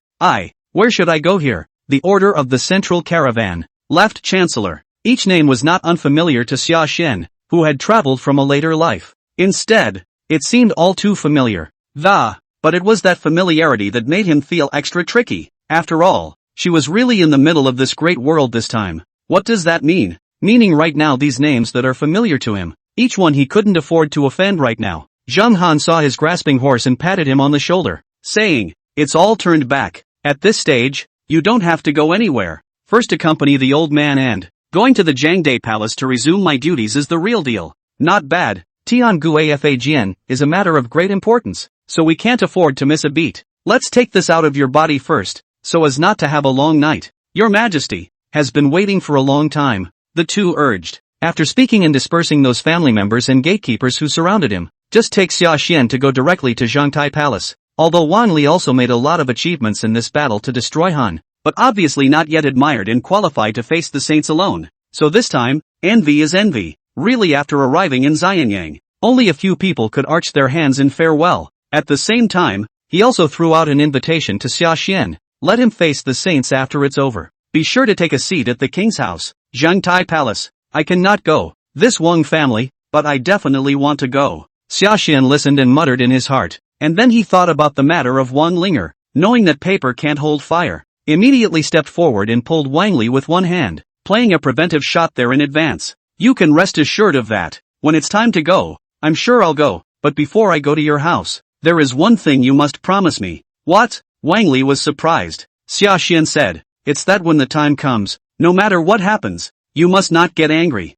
Where should I go here? The Order of the Central Caravan. Left Chancellor. Each name was not unfamiliar to Xia Xian, who had traveled from a later life. Instead, it seemed all too familiar. But it was that familiarity that made him feel extra tricky. After all, she was really in the middle of this great world this time. What does that mean? Meaning right now these names that are familiar to him, each one he couldn't afford to offend right now. Zhang Han saw his grasping horse and patted him on the shoulder, saying, it's all turned back. At this stage, you don't have to go anywhere. First accompany the old man and going to the Jiangde Palace to resume my duties is the real deal. Not bad. Tianguafajian is a matter of great importance, so we can't afford to miss a beat. Let's take this out of your body first, so as not to have a long night. Your Majesty has been waiting for a long time, the two urged. After speaking and dispersing those family members and gatekeepers who surrounded him, just take Xia Xian to go directly to Zhangtai Palace. Although Wan Li also made a lot of achievements in this battle to destroy Han, but obviously not yet admired and qualified to face the saints alone. So this time, envy is envy. Really, after arriving in Xianyang, only a few people could arch their hands in farewell. At the same time, he also threw out an invitation to Xia Xian. Let him face the saints after it's over. Be sure to take a seat at the king's house. Zhangtai Palace. I cannot go. This Wang family, but I definitely want to go. Xia Xian listened and muttered in his heart. And then he thought about the matter of Wang Ling'er, knowing that paper can't hold fire. Immediately stepped forward and pulled Wang Li with one hand, playing a preventive shot there in advance. You can rest assured of that. When it's time to go, I'm sure I'll go, but before I go to your house, there is one thing you must promise me. What? Wang Li was surprised. Xia Xian said, it's that when the time comes, no matter what happens, you must not get angry.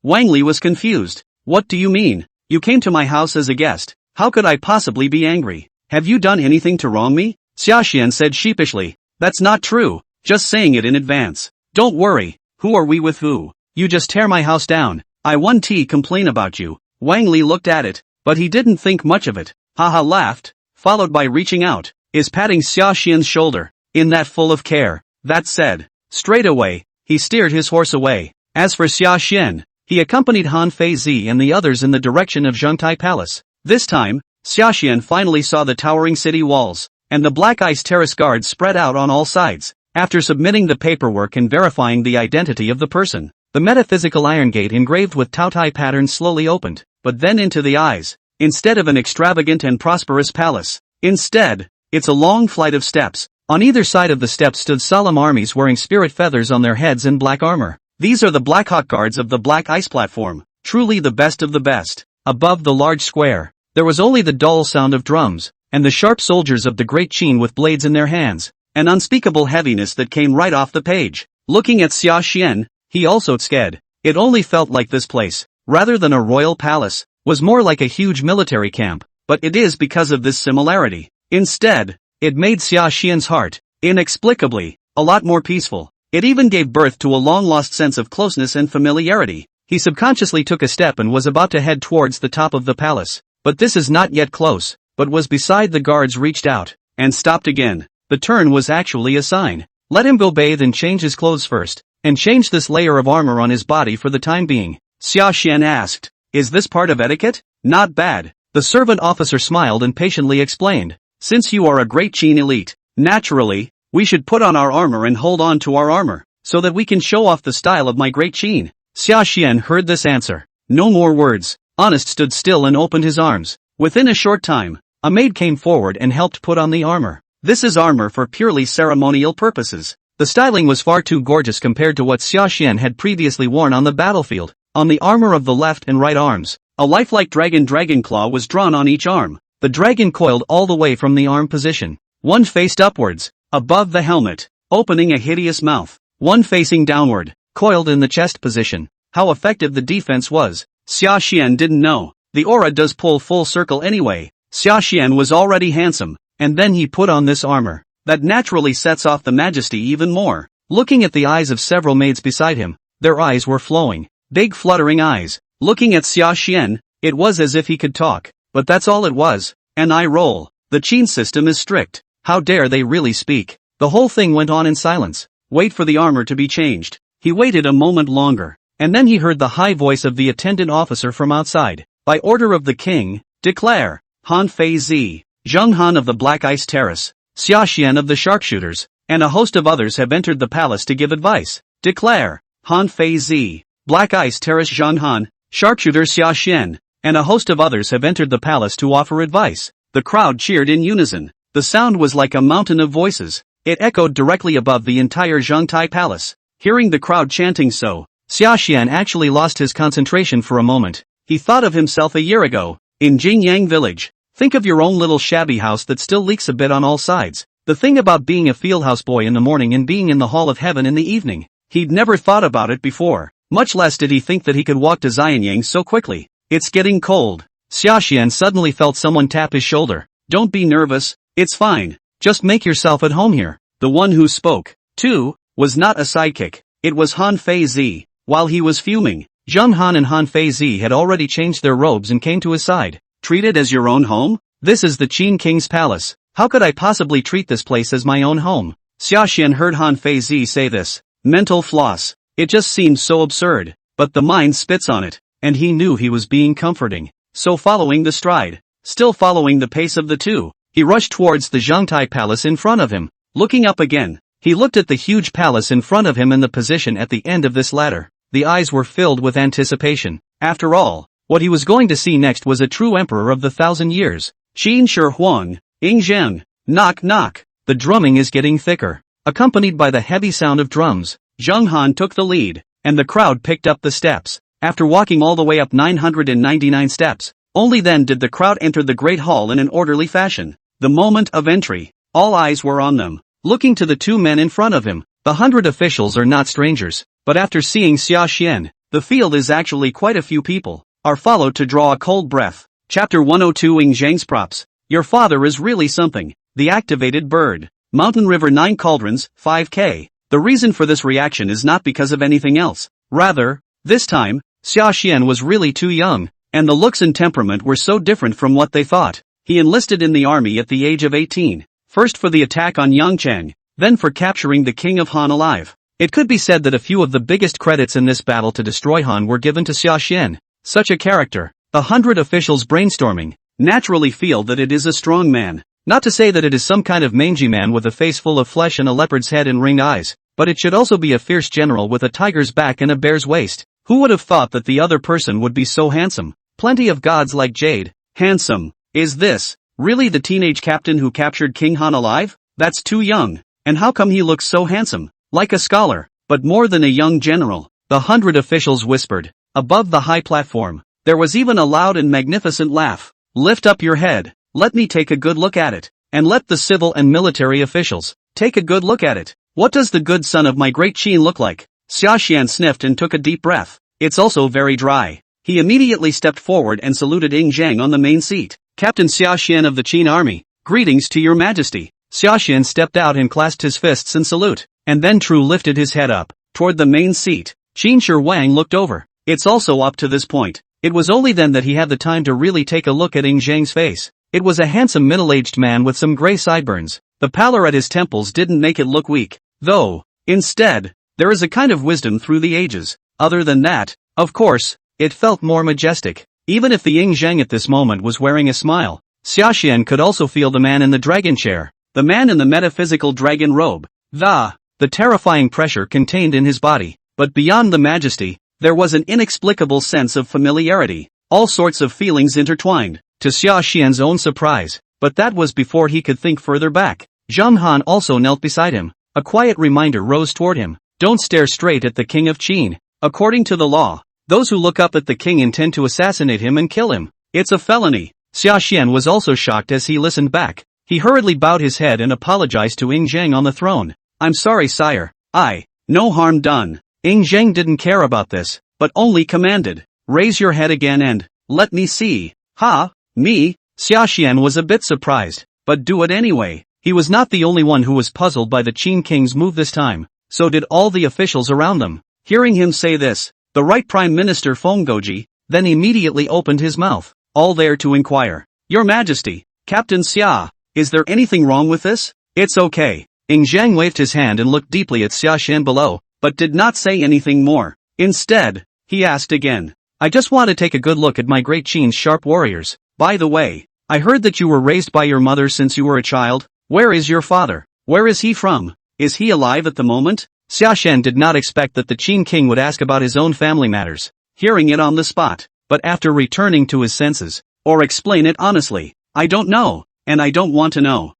Wang Li was confused. What do you mean? You came to my house as a guest. How could I possibly be angry? Have you done anything to wrong me? Xia Xian said sheepishly. That's not true, just saying it in advance. Don't worry, who are we with who? You just tear my house down. I won't complain about you. Wang Li looked at it, but he didn't think much of it. Laughed, followed by reaching out, is patting Xia Xian's shoulder, in that full of care. That said, straight away, he steered his horse away. As for Xia Xian, he accompanied Han Feizi and the others in the direction of Zhangtai Palace. This time, Xia Xian finally saw the towering city walls, and the Black Ice Terrace guards spread out on all sides. After submitting the paperwork and verifying the identity of the person, the metaphysical iron gate engraved with Taotai patterns slowly opened, but then into the eyes. Instead of an extravagant and prosperous palace, instead, it's a long flight of steps. On either side of the steps stood solemn armies wearing spirit feathers on their heads and black armor. These are the Black Hawk guards of the Black Ice platform, truly the best of the best. Above the large square, there was only the dull sound of drums, and the sharp soldiers of the Great Qin with blades in their hands, an unspeakable heaviness that came right off the page. Looking at Xia Xian, he also scared. It only felt like this place, rather than a royal palace, was more like a huge military camp, but it is because of this similarity. Instead, it made Xia Xian's heart, inexplicably, a lot more peaceful. It even gave birth to a long-lost sense of closeness and familiarity. He subconsciously took a step and was about to head towards the top of the palace. But this is not yet close, but was beside the guards reached out, and stopped again. The turn was actually a sign. Let him go bathe and change his clothes first, and change this layer of armor on his body for the time being. Xia Xian asked, is this part of etiquette? Not bad. The servant officer smiled and patiently explained. Since you are a Great Qin elite, naturally, we should put on our armor and hold on to our armor, so that we can show off the style of my Great Qin. Xia Xian heard this answer. No more words. Honest stood still and opened his arms. Within a short time, a maid came forward and helped put on the armor. This is armor for purely ceremonial purposes. The styling was far too gorgeous compared to what Sashan had previously worn on the battlefield. On the armor of the left and right arms, a lifelike dragon claw was drawn on each arm. The dragon coiled all the way from the arm position. One faced upwards, above the helmet, opening a hideous mouth. One facing downward, coiled in the chest position. How effective the defense was, Sashan didn't know. The aura does pull full circle anyway. Sashan was already handsome, and then he put on this armor. That naturally sets off the majesty even more. Looking at the eyes of several maids beside him, their eyes were flowing. Big fluttering eyes. Looking at Sashan, it was as if he could talk. But that's all it was. An eye roll. The Qin system is strict. How dare they really speak? The whole thing went on in silence. Wait for the armor to be changed. He waited a moment longer, and then he heard the high voice of the attendant officer from outside. By order of the king, declare, Han Fei Zi, Zheng Han of the Black Ice Terrace, Sashan of the Sharpshooters, and a host of others have entered the palace to give advice. Declare, Han Fei Zi, Black Ice Terrace Zheng Han, Sharpshooter Sashan, and a host of others have entered the palace to offer advice. The crowd cheered in unison. The sound was like a mountain of voices. It echoed directly above the entire Zhengtai palace. Hearing the crowd chanting so, Sashan actually lost his concentration for a moment. He thought of himself a year ago, in Jingyang village. Think of your own little shabby house that still leaks a bit on all sides. The thing about being a fieldhouse boy in the morning and being in the hall of heaven in the evening. He'd never thought about it before. Much less did he think that he could walk to Xianyang so quickly. It's getting cold. Sashan suddenly felt someone tap his shoulder. Don't be nervous, it's fine. Just make yourself at home here. The one who spoke, too, was not a sidekick. It was Han Fei Zi. While he was fuming, Zheng Han and Han Fei Zi had already changed their robes and came to his side. Treat it as your own home? This is the Qin King's palace. How could I possibly treat this place as my own home? Sashan heard Han Fei Zi say this. Mental floss. It just seemed so absurd. But the mind spits on it, and he knew he was being comforting. So following the stride, still following the pace of the two, he rushed towards the Zhengtai palace in front of him. Looking up again, he looked at the huge palace in front of him and the position at the end of this ladder. The eyes were filled with anticipation. After all, what he was going to see next was a true emperor of the 1,000 years. Qin Shi Huang, Ying Zheng, knock knock. The drumming is getting thicker. Accompanied by the heavy sound of drums, Zheng Han took the lead, and the crowd picked up the steps. After walking all the way up 999 steps, only then did the crowd enter the great hall in an orderly fashion. The moment of entry, all eyes were on them. Looking to the two men in front of him, the 100 officials are not strangers, but after seeing Sashan, the field is actually quite a few people, are followed to draw a cold breath. Chapter 102 Ying Zhang's props. Your father is really something. The activated bird. Mountain River 9 Cauldrons, 5K. The reason for this reaction is not because of anything else. Rather, this time, Sashan was really too young, and the looks and temperament were so different from what they thought. He enlisted in the army at the age of 18. First for the attack on Yangchang, then for capturing the king of Han alive. It could be said that a few of the biggest credits in this battle to destroy Han were given to Sashan. Such a character, the 100 officials brainstorming, naturally feel that it is a strong man. Not to say that it is some kind of mangy man with a face full of flesh and a leopard's head and ringed eyes, but it should also be a fierce general with a tiger's back and a bear's waist. Who would have thought that the other person would be so handsome? Plenty of gods like Jade. Handsome. Is this really the teenage captain who captured King Han alive? That's too young. And how come he looks so handsome? Like a scholar, but more than a young general. The 100 officials whispered. Above the high platform, there was even a loud and magnificent laugh. Lift up your head. Let me take a good look at it. And let the civil and military officials take a good look at it. What does the good son of my great Qin look like? Sashan sniffed and took a deep breath. It's also very dry. He immediately stepped forward and saluted Ying Zhang on the main seat. Captain Sashan of the Qin army, greetings to your majesty. Sashan stepped out and clasped his fists in salute, and then True lifted his head up, toward the main seat. Qin Shi Huang looked over. It's also up to this point. It was only then that he had the time to really take a look at Ying Zhang's face. It was a handsome middle-aged man with some gray sideburns. The pallor at his temples didn't make it look weak, though. Instead, there is a kind of wisdom through the ages. Other than that, of course, it felt more majestic. Even if the Ying Zhang at this moment was wearing a smile, Sashan could also feel the man in the dragon chair, the man in the metaphysical dragon robe, the terrifying pressure contained in his body. But beyond the majesty, there was an inexplicable sense of familiarity, all sorts of feelings intertwined. To Sashan's own surprise, but that was before he could think further back. Zhang Han also knelt beside him. A quiet reminder rose toward him. Don't stare straight at the king of Qin. According to the law, those who look up at the king intend to assassinate him and kill him. It's a felony. Sashan was also shocked as he listened back. He hurriedly bowed his head and apologized to Ying Zheng on the throne. I'm sorry, sire. No harm done. Ying Zheng didn't care about this, but only commanded. Raise your head again and, let me see. Ha? Me? Sashan was a bit surprised, but do it anyway. He was not the only one who was puzzled by the Qin king's move this time. So did all the officials around them. Hearing him say this, the right Prime Minister Fenggoji then immediately opened his mouth, all there to inquire. Your Majesty, Captain Xia, is there anything wrong with this? It's okay. Ying Zheng waved his hand and looked deeply at Sashan below, but did not say anything more. Instead, he asked again. I just want to take a good look at my great Qin's sharp warriors. By the way, I heard that you were raised by your mother since you were a child. Where is your father? Where is he from? Is he alive at the moment? Sashan did not expect that the Qin king would ask about his own family matters, hearing it on the spot, but after returning to his senses, or explain it honestly. I don't know, and I don't want to know.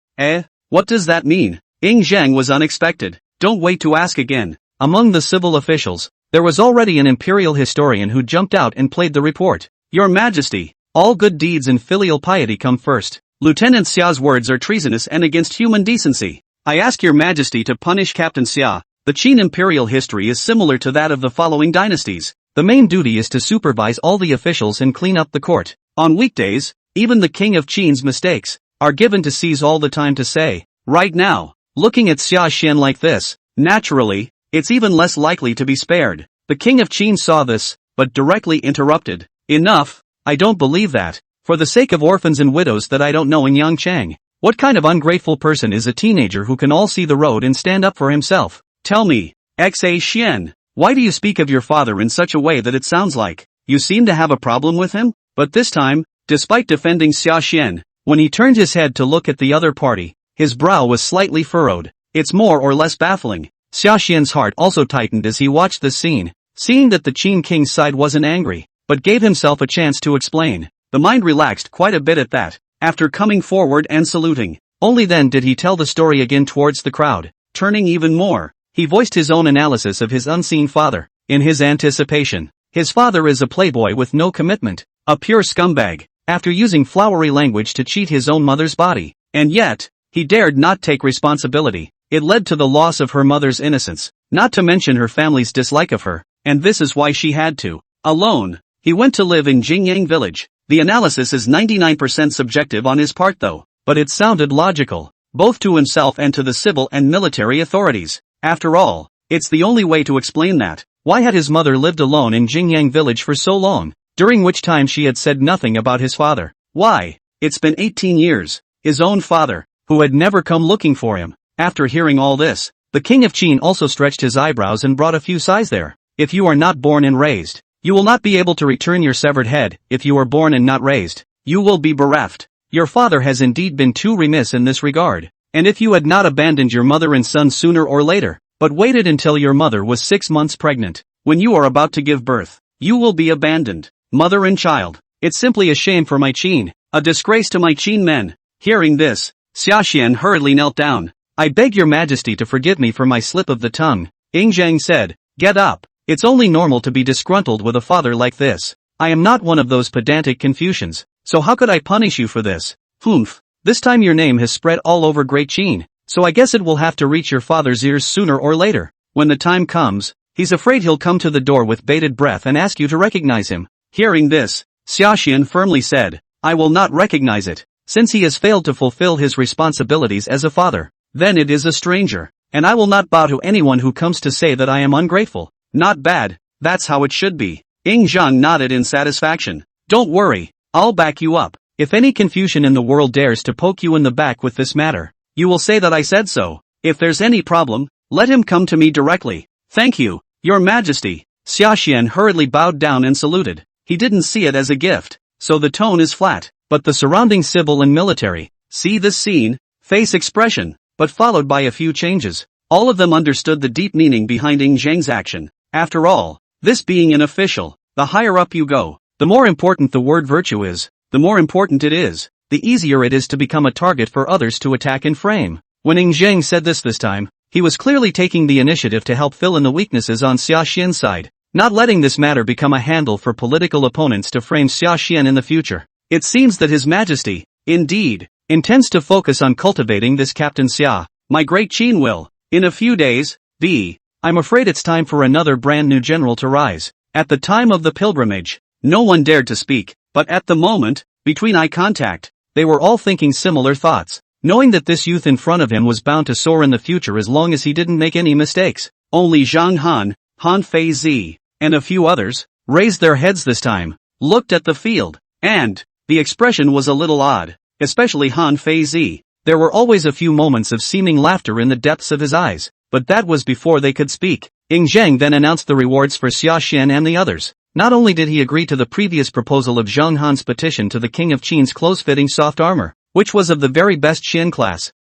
What does that mean? Ying Zheng was unexpected. Don't wait to ask again. Among the civil officials, there was already an imperial historian who jumped out and played the report. Your Majesty, all good deeds and filial piety come first. Lieutenant Xia's words are treasonous and against human decency. I ask your Majesty to punish Captain Xia. The Qin imperial history is similar to that of the following dynasties. The main duty is to supervise all the officials and clean up the court. On weekdays, even the king of Qin's mistakes are given to seize all the time to say. Right now, looking at Sashan like this, naturally, it's even less likely to be spared. The king of Qin saw this, but directly interrupted. Enough, I don't believe that. For the sake of orphans and widows that I don't know in Yangchang. What kind of ungrateful person is a teenager who can all see the road and stand up for himself? Tell me, Xian, why do you speak of your father in such a way that it sounds like you seem to have a problem with him? But this time, despite defending Sashan, when he turned his head to look at the other party, his brow was slightly furrowed. It's more or less baffling. Sashan's heart also tightened as he watched this scene, seeing that the Qin king's side wasn't angry, but gave himself a chance to explain. The mind relaxed quite a bit at that, after coming forward and saluting. Only then did he tell the story again towards the crowd, turning even more. He voiced his own analysis of his unseen father. In his anticipation, his father is a playboy with no commitment, a pure scumbag, after using flowery language to cheat his own mother's body. And yet, he dared not take responsibility. It led to the loss of her mother's innocence, not to mention her family's dislike of her, and this is why she had to. Alone, he went to live in Jingyang village. The analysis is 99% subjective on his part though, but it sounded logical, both to himself and to the civil and military authorities. After all, it's the only way to explain that. Why had his mother lived alone in Jingyang village for so long, during which time she had said nothing about his father? Why? It's been 18 years. His own father, who had never come looking for him. After hearing all this, the king of Qin also stretched his eyebrows and brought a few sighs there. If you are not born and raised, you will not be able to return your severed head. If you are born and not raised, you will be bereft. Your father has indeed been too remiss in this regard. And if you had not abandoned your mother and son sooner or later, but waited until your mother was 6 months pregnant, when you are about to give birth, you will be abandoned, mother and child. It's simply a shame for my Qin, a disgrace to my Qin men. Hearing this, Sashan hurriedly knelt down. I beg your Majesty to forgive me for my slip of the tongue. Ying Zheng said, get up. It's only normal to be disgruntled with a father like this. I am not one of those pedantic Confucians, so how could I punish you for this? Humph. This time your name has spread all over Great Qin, so I guess it will have to reach your father's ears sooner or later. When the time comes, he's afraid he'll come to the door with bated breath and ask you to recognize him. Hearing this, Sashan firmly said, I will not recognize it, since he has failed to fulfill his responsibilities as a father. Then it is a stranger, and I will not bow to anyone who comes to say that I am ungrateful. Not bad, that's how it should be. Ying Zheng nodded in satisfaction. Don't worry, I'll back you up. If any Confucian in the world dares to poke you in the back with this matter, you will say that I said so. If there's any problem, let him come to me directly. Thank you, Your Majesty. Sashan hurriedly bowed down and saluted. He didn't see it as a gift, so the tone is flat, but the surrounding civil and military see this scene, face expression, but followed by a few changes. All of them understood the deep meaning behind Ying Zheng's action. After all, this being an official, the higher up you go, the more important the word virtue is, the more important it is. the easier it is to become a target for others to attack and frame. When Zheng said this time, he was clearly taking the initiative to help fill in the weaknesses on Xiaxian's side, not letting this matter become a handle for political opponents to frame Xiaxian in the future. It seems that His Majesty, indeed, intends to focus on cultivating this Captain Xia, my great Qin will, in a few days, be. I'm afraid it's time for another brand new general to rise. At the time of the pilgrimage, no one dared to speak, but at the moment, between eye contact, they were all thinking similar thoughts, knowing that this youth in front of him was bound to soar in the future as long as he didn't make any mistakes. Only Zhang Han, Han Fei Zi, and a few others, raised their heads this time, looked at the field, and the expression was a little odd, especially Han Fei Zi. There were always a few moments of seeming laughter in the depths of his eyes, but that was before they could speak. Zheng then announced the rewards for Xiaxian and the others. Not only did he agree to the previous proposal of Zhang Han's petition to the King of Qin's close-fitting soft armor, which was of the very best Xian class,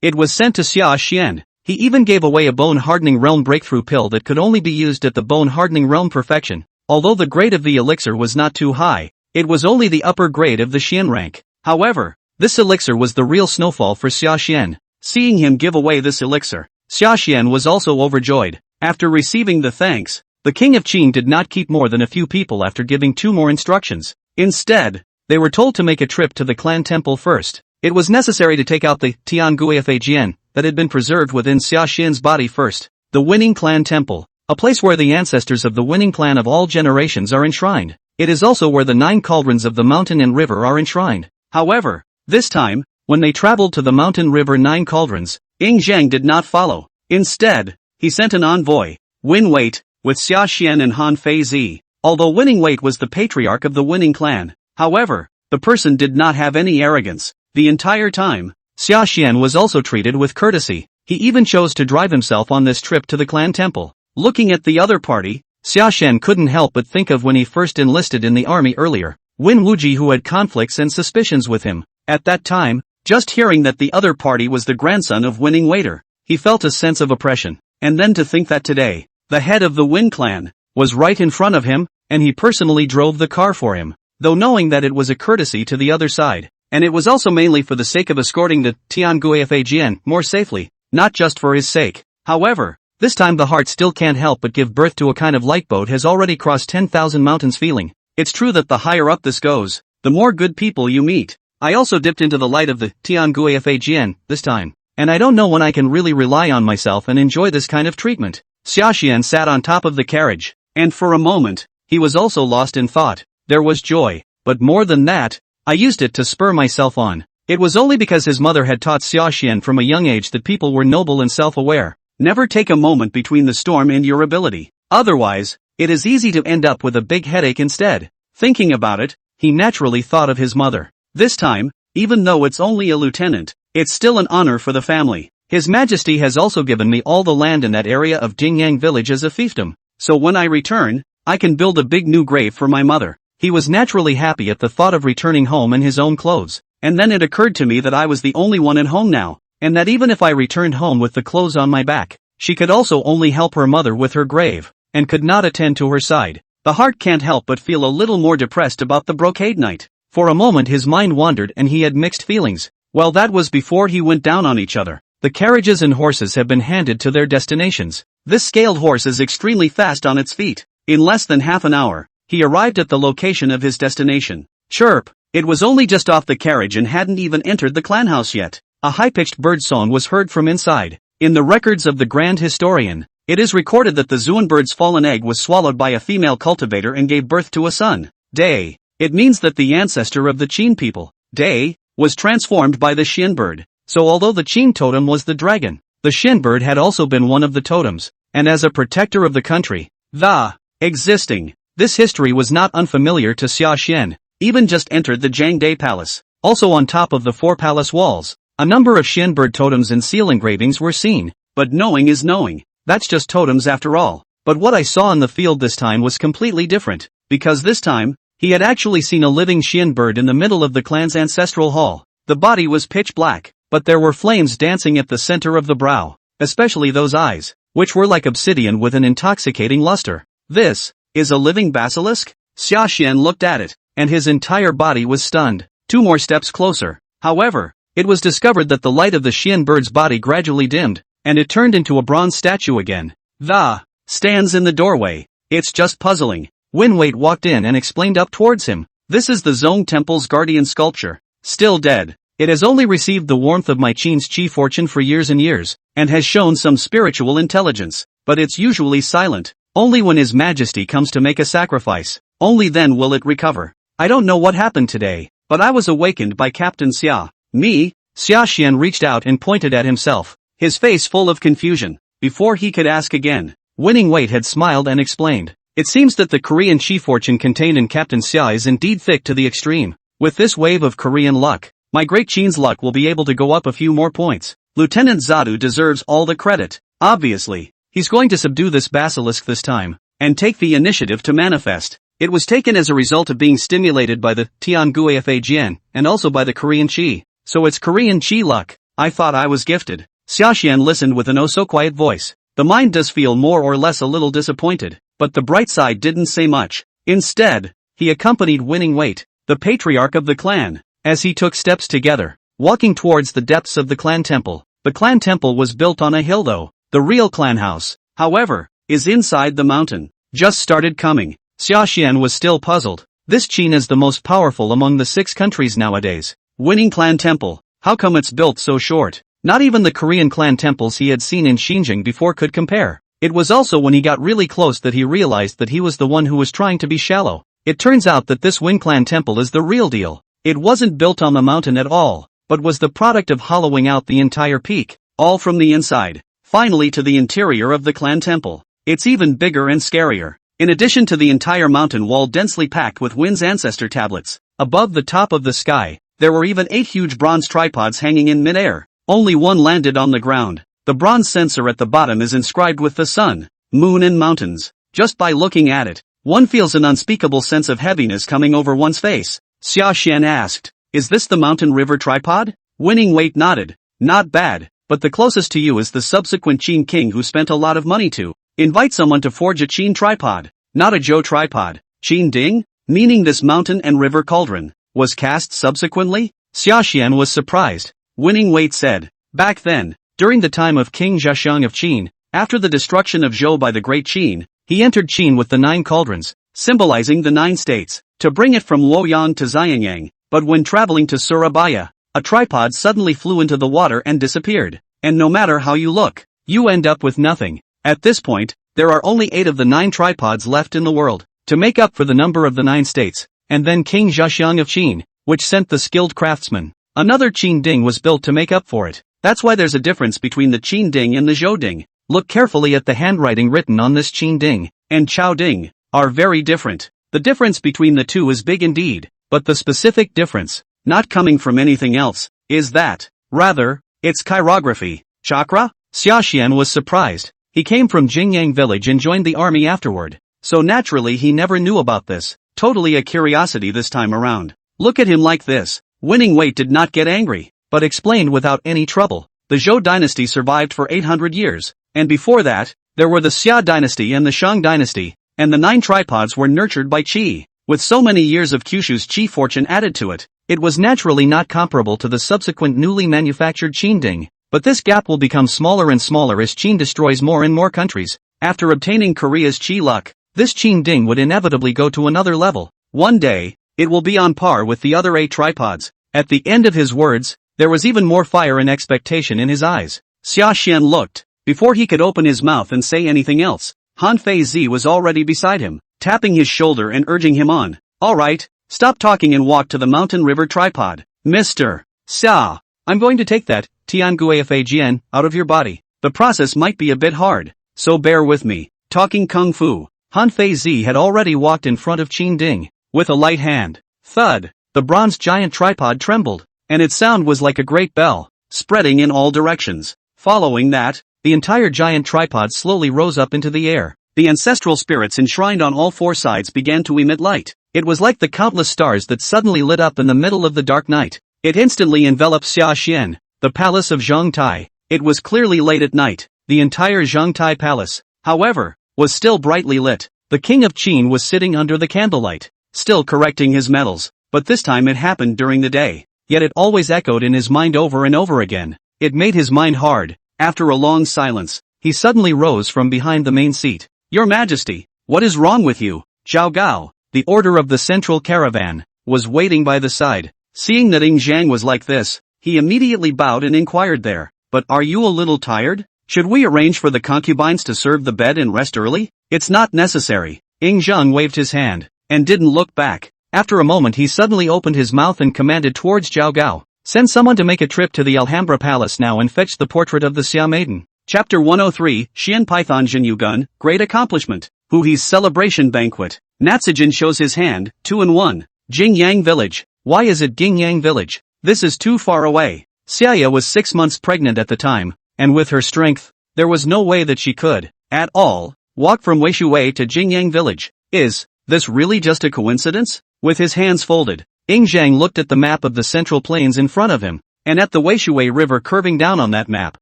it was sent to Xiaxian. He even gave away a bone-hardening realm breakthrough pill that could only be used at the bone-hardening realm perfection. Although the grade of the elixir was not too high, it was only the upper grade of the Xian rank. However, this elixir was the real snowfall for Xiaxian. Seeing him give away this elixir, Xiaxian was also overjoyed. After receiving the thanks, the King of Qin did not keep more than a few people after giving 2 more instructions. Instead, they were told to make a trip to the clan temple first. It was necessary to take out the Tianguifajian that had been preserved within Xiaxian's body first. The winning clan temple, a place where the ancestors of the winning clan of all generations are enshrined. It is also where the 9 cauldrons of the mountain and river are enshrined. However, this time, when they traveled to the mountain river 9 cauldrons, Zheng did not follow. Instead, he sent an envoy, Win Wait, with Xiaxian and Han Fei Zi. Although Winning Wait was the patriarch of the winning clan, however, the person did not have any arrogance. The entire time, Xiaxian was also treated with courtesy. He even chose to drive himself on this trip to the clan temple. Looking at the other party, Xiaxian couldn't help but think of when he first enlisted in the army earlier, Win Wuji, who had conflicts and suspicions with him. At that time, just hearing that the other party was the grandson of Winning Waiter, he felt a sense of oppression. And then to think that today, the head of the Win clan, was right in front of him, and he personally drove the car for him, though knowing that it was a courtesy to the other side, and it was also mainly for the sake of escorting the Tianguifajian more safely, not just for his sake. However, this time the heart still can't help but give birth to a kind of lifeboat has already crossed 10,000 mountains feeling. It's true that the higher up this goes, the more good people you meet. I also dipped into the light of the Tianguifajian this time, and I don't know when I can really rely on myself and enjoy this kind of treatment. Xiaxian sat on top of the carriage, and for a moment, he was also lost in thought. There was joy, but more than that, I used it to spur myself on. It was only because his mother had taught Xiaxian from a young age that people were noble and self-aware. Never take a moment between the storm and your ability. Otherwise, it is easy to end up with a big headache instead. Thinking about it, he naturally thought of his mother. This time, even though it's only a lieutenant, it's still an honor for the family. His Majesty has also given me all the land in that area of Jingyang village as a fiefdom, so when I return, I can build a big new grave for my mother. He was naturally happy at the thought of returning home in his own clothes, and then it occurred to me that I was the only one at home now, and that even if I returned home with the clothes on my back, she could also only help her mother with her grave, and could not attend to her side. The heart can't help but feel a little more depressed about the brocade night. For a moment his mind wandered and he had mixed feelings. Well, that was before he went down on each other. The carriages and horses have been handed to their destinations. This scaled horse is extremely fast on its feet. In less than half an hour, he arrived at the location of his destination. Chirp! It was only just off the carriage and hadn't even entered the clan house yet. A high-pitched bird song was heard from inside. In the records of the Grand Historian, it is recorded that the Zuan bird's fallen egg was swallowed by a female cultivator and gave birth to a son. Day. It means that the ancestor of the Qin people, Day, was transformed by the Xian bird. So although the Qin totem was the dragon, the Xian bird had also been one of the totems, and as a protector of the country, this history was not unfamiliar to Xiaxian. Even just entered the Jiangdai Palace. Also on top of the 4 palace walls, a number of Xian bird totems and seal engravings were seen. But knowing is knowing. That's just totems after all. But what I saw in the field this time was completely different, because this time, he had actually seen a living Xian bird in the middle of the clan's ancestral hall. The body was pitch black, but there were flames dancing at the center of the brow, especially those eyes, which were like obsidian with an intoxicating luster. This is a living basilisk? Xiaxian looked at it, and his entire body was stunned. 2 more steps closer. However, it was discovered that the light of the Xian bird's body gradually dimmed, and it turned into a bronze statue again. The stands in the doorway. It's just puzzling. Winwait walked in and explained up towards him. This is the Zong Temple's guardian sculpture. Still dead. It has only received the warmth of my Qin's chi fortune for years and years, and has shown some spiritual intelligence, but it's usually silent. Only when His Majesty comes to make a sacrifice, only then will it recover. I don't know what happened today, but I was awakened by Captain Xia. Me? Xiaxian reached out and pointed at himself, his face full of confusion. Before he could ask again, Winning Wait had smiled and explained. It seems that the Korean chi fortune contained in Captain Xia is indeed thick to the extreme. With this wave of Korean luck, my great Qin's luck will be able to go up a few more points. Lieutenant Zadu deserves all the credit. Obviously, he's going to subdue this basilisk this time, and take the initiative to manifest. It was taken as a result of being stimulated by the Tianguifajian, and also by the Korean chi. So it's Korean chi luck. I thought I was gifted. Xiaxian listened with an oh-so-quiet voice. The mind does feel more or less a little disappointed, but the bright side didn't say much. Instead, he accompanied Winning Wait, the patriarch of the clan, as he took steps together, walking towards the depths of the clan temple. The clan temple was built on a hill though. The real clan house, however, is inside the mountain. Just started coming. Xiaxian was still puzzled. This Qin is the most powerful among the 6 countries nowadays. Winning clan temple, how come it's built so short? Not even the Korean clan temples he had seen in Xinjiang before could compare. It was also when he got really close that he realized that he was the one who was trying to be shallow. It turns out that this Wing clan temple is the real deal. It wasn't built on the mountain at all, but was the product of hollowing out the entire peak, all from the inside, finally to the interior of the clan temple. It's even bigger and scarier. In addition to the entire mountain wall densely packed with Win's ancestor tablets, above the top of the sky, there were even 8 huge bronze tripods hanging in midair. Only one landed on the ground. The bronze censer at the bottom is inscribed with the sun, moon and mountains. Just by looking at it, one feels an unspeakable sense of heaviness coming over one's face. Xiaxian asked, "Is this the mountain river tripod?" Winning Wait nodded. "Not bad, but the closest to you is the subsequent Qin king who spent a lot of money to invite someone to forge a Qin tripod, not a Zhou tripod. Qin Ding? Meaning this mountain and river cauldron was cast subsequently?" Xiaxian was surprised. Winning Wait said, "Back then, during the time of King Zheshang of Qin, after the destruction of Zhou by the Great Qin, he entered Qin with the 9 cauldrons, symbolizing the 9 states, to bring it from Luoyang to Xianyang, but when traveling to Surabaya, a tripod suddenly flew into the water and disappeared, and no matter how you look, you end up with nothing. At this point, there are only 8 of the 9 tripods left in the world, to make up for the number of the 9 states, and then King Zheshang of Qin, which sent the skilled craftsmen. Another Qin Ding was built to make up for it. That's why there's a difference between the Qin Ding and the Zhou Ding. Look carefully at the handwriting written on this Qin Ding, and Chao Ding, are very different. The difference between the two is big indeed, but the specific difference, not coming from anything else, is that, rather, it's chirography. Chakra? Xiaxian was surprised. He came from Jingyang village and joined the army afterward, so naturally he never knew about this. Totally a curiosity this time around. Look at him like this. Winning Wait did not get angry, but explained without any trouble. The Zhou dynasty survived for 800 years, and before that, there were the Xia dynasty and the Shang dynasty, and the 9 tripods were nurtured by qi. With so many years of Kyushu's qi fortune added to it, it was naturally not comparable to the subsequent newly manufactured Qin Ding. But this gap will become smaller and smaller as Qin destroys more and more countries. After obtaining Korea's qi luck, this Qin Ding would inevitably go to another level. One day, it will be on par with the other 8 tripods. At the end of his words, there was even more fire and expectation in his eyes. Xiaxian looked. Before he could open his mouth and say anything else, Han Feizi was already beside him, tapping his shoulder and urging him on. "Alright, stop talking and walk to the mountain river tripod. Mr. Xia, I'm going to take that Tianguifajian out of your body. The process might be a bit hard, so bear with me." Talking kung fu, Han Feizi had already walked in front of Qin Ding, with a light hand. Thud! The bronze giant tripod trembled, and its sound was like a great bell, spreading in all directions. Following that, the entire giant tripod slowly rose up into the air. The ancestral spirits enshrined on all 4 sides began to emit light. It was like the countless stars that suddenly lit up in the middle of the dark night. It instantly enveloped Xiaxian, the palace of Zhongtai. It was clearly late at night. The entire Zhongtai palace, however, was still brightly lit. The king of Qin was sitting under the candlelight, still correcting his medals. but this time it happened during the day. Yet it always echoed in his mind over and over again. It made his mind hard. After a long silence, he suddenly rose from behind the main seat. Your Majesty, what is wrong with you? Zhao Gao, the order of the central caravan, was waiting by the side. Seeing that Ing Zhang was like this, he immediately bowed and inquired there. But are you a little tired? Should we arrange for the concubines to serve the bed and rest early? It's not necessary. Ing Zhang waved his hand, and didn't look back. After a moment he suddenly opened his mouth and commanded towards Zhao Gao. Send someone to make a trip to the Alhambra Palace now and fetch the portrait of the Xia Maiden. Chapter 103, Xian Python Jinyugun, Great Accomplishment. Huhi's Celebration Banquet. Natsujin shows his hand, 2-1. Jingyang Village. Why is it Gingyang Village? This is too far away. Xiaya was 6 months pregnant at the time, and with her strength, there was no way that she could, at all, walk from Weishuwei to Jingyang Village. Is this really just a coincidence? With his hands folded, Ing Zhang looked at the map of the central plains in front of him, and at the Weishuwei River curving down on that map.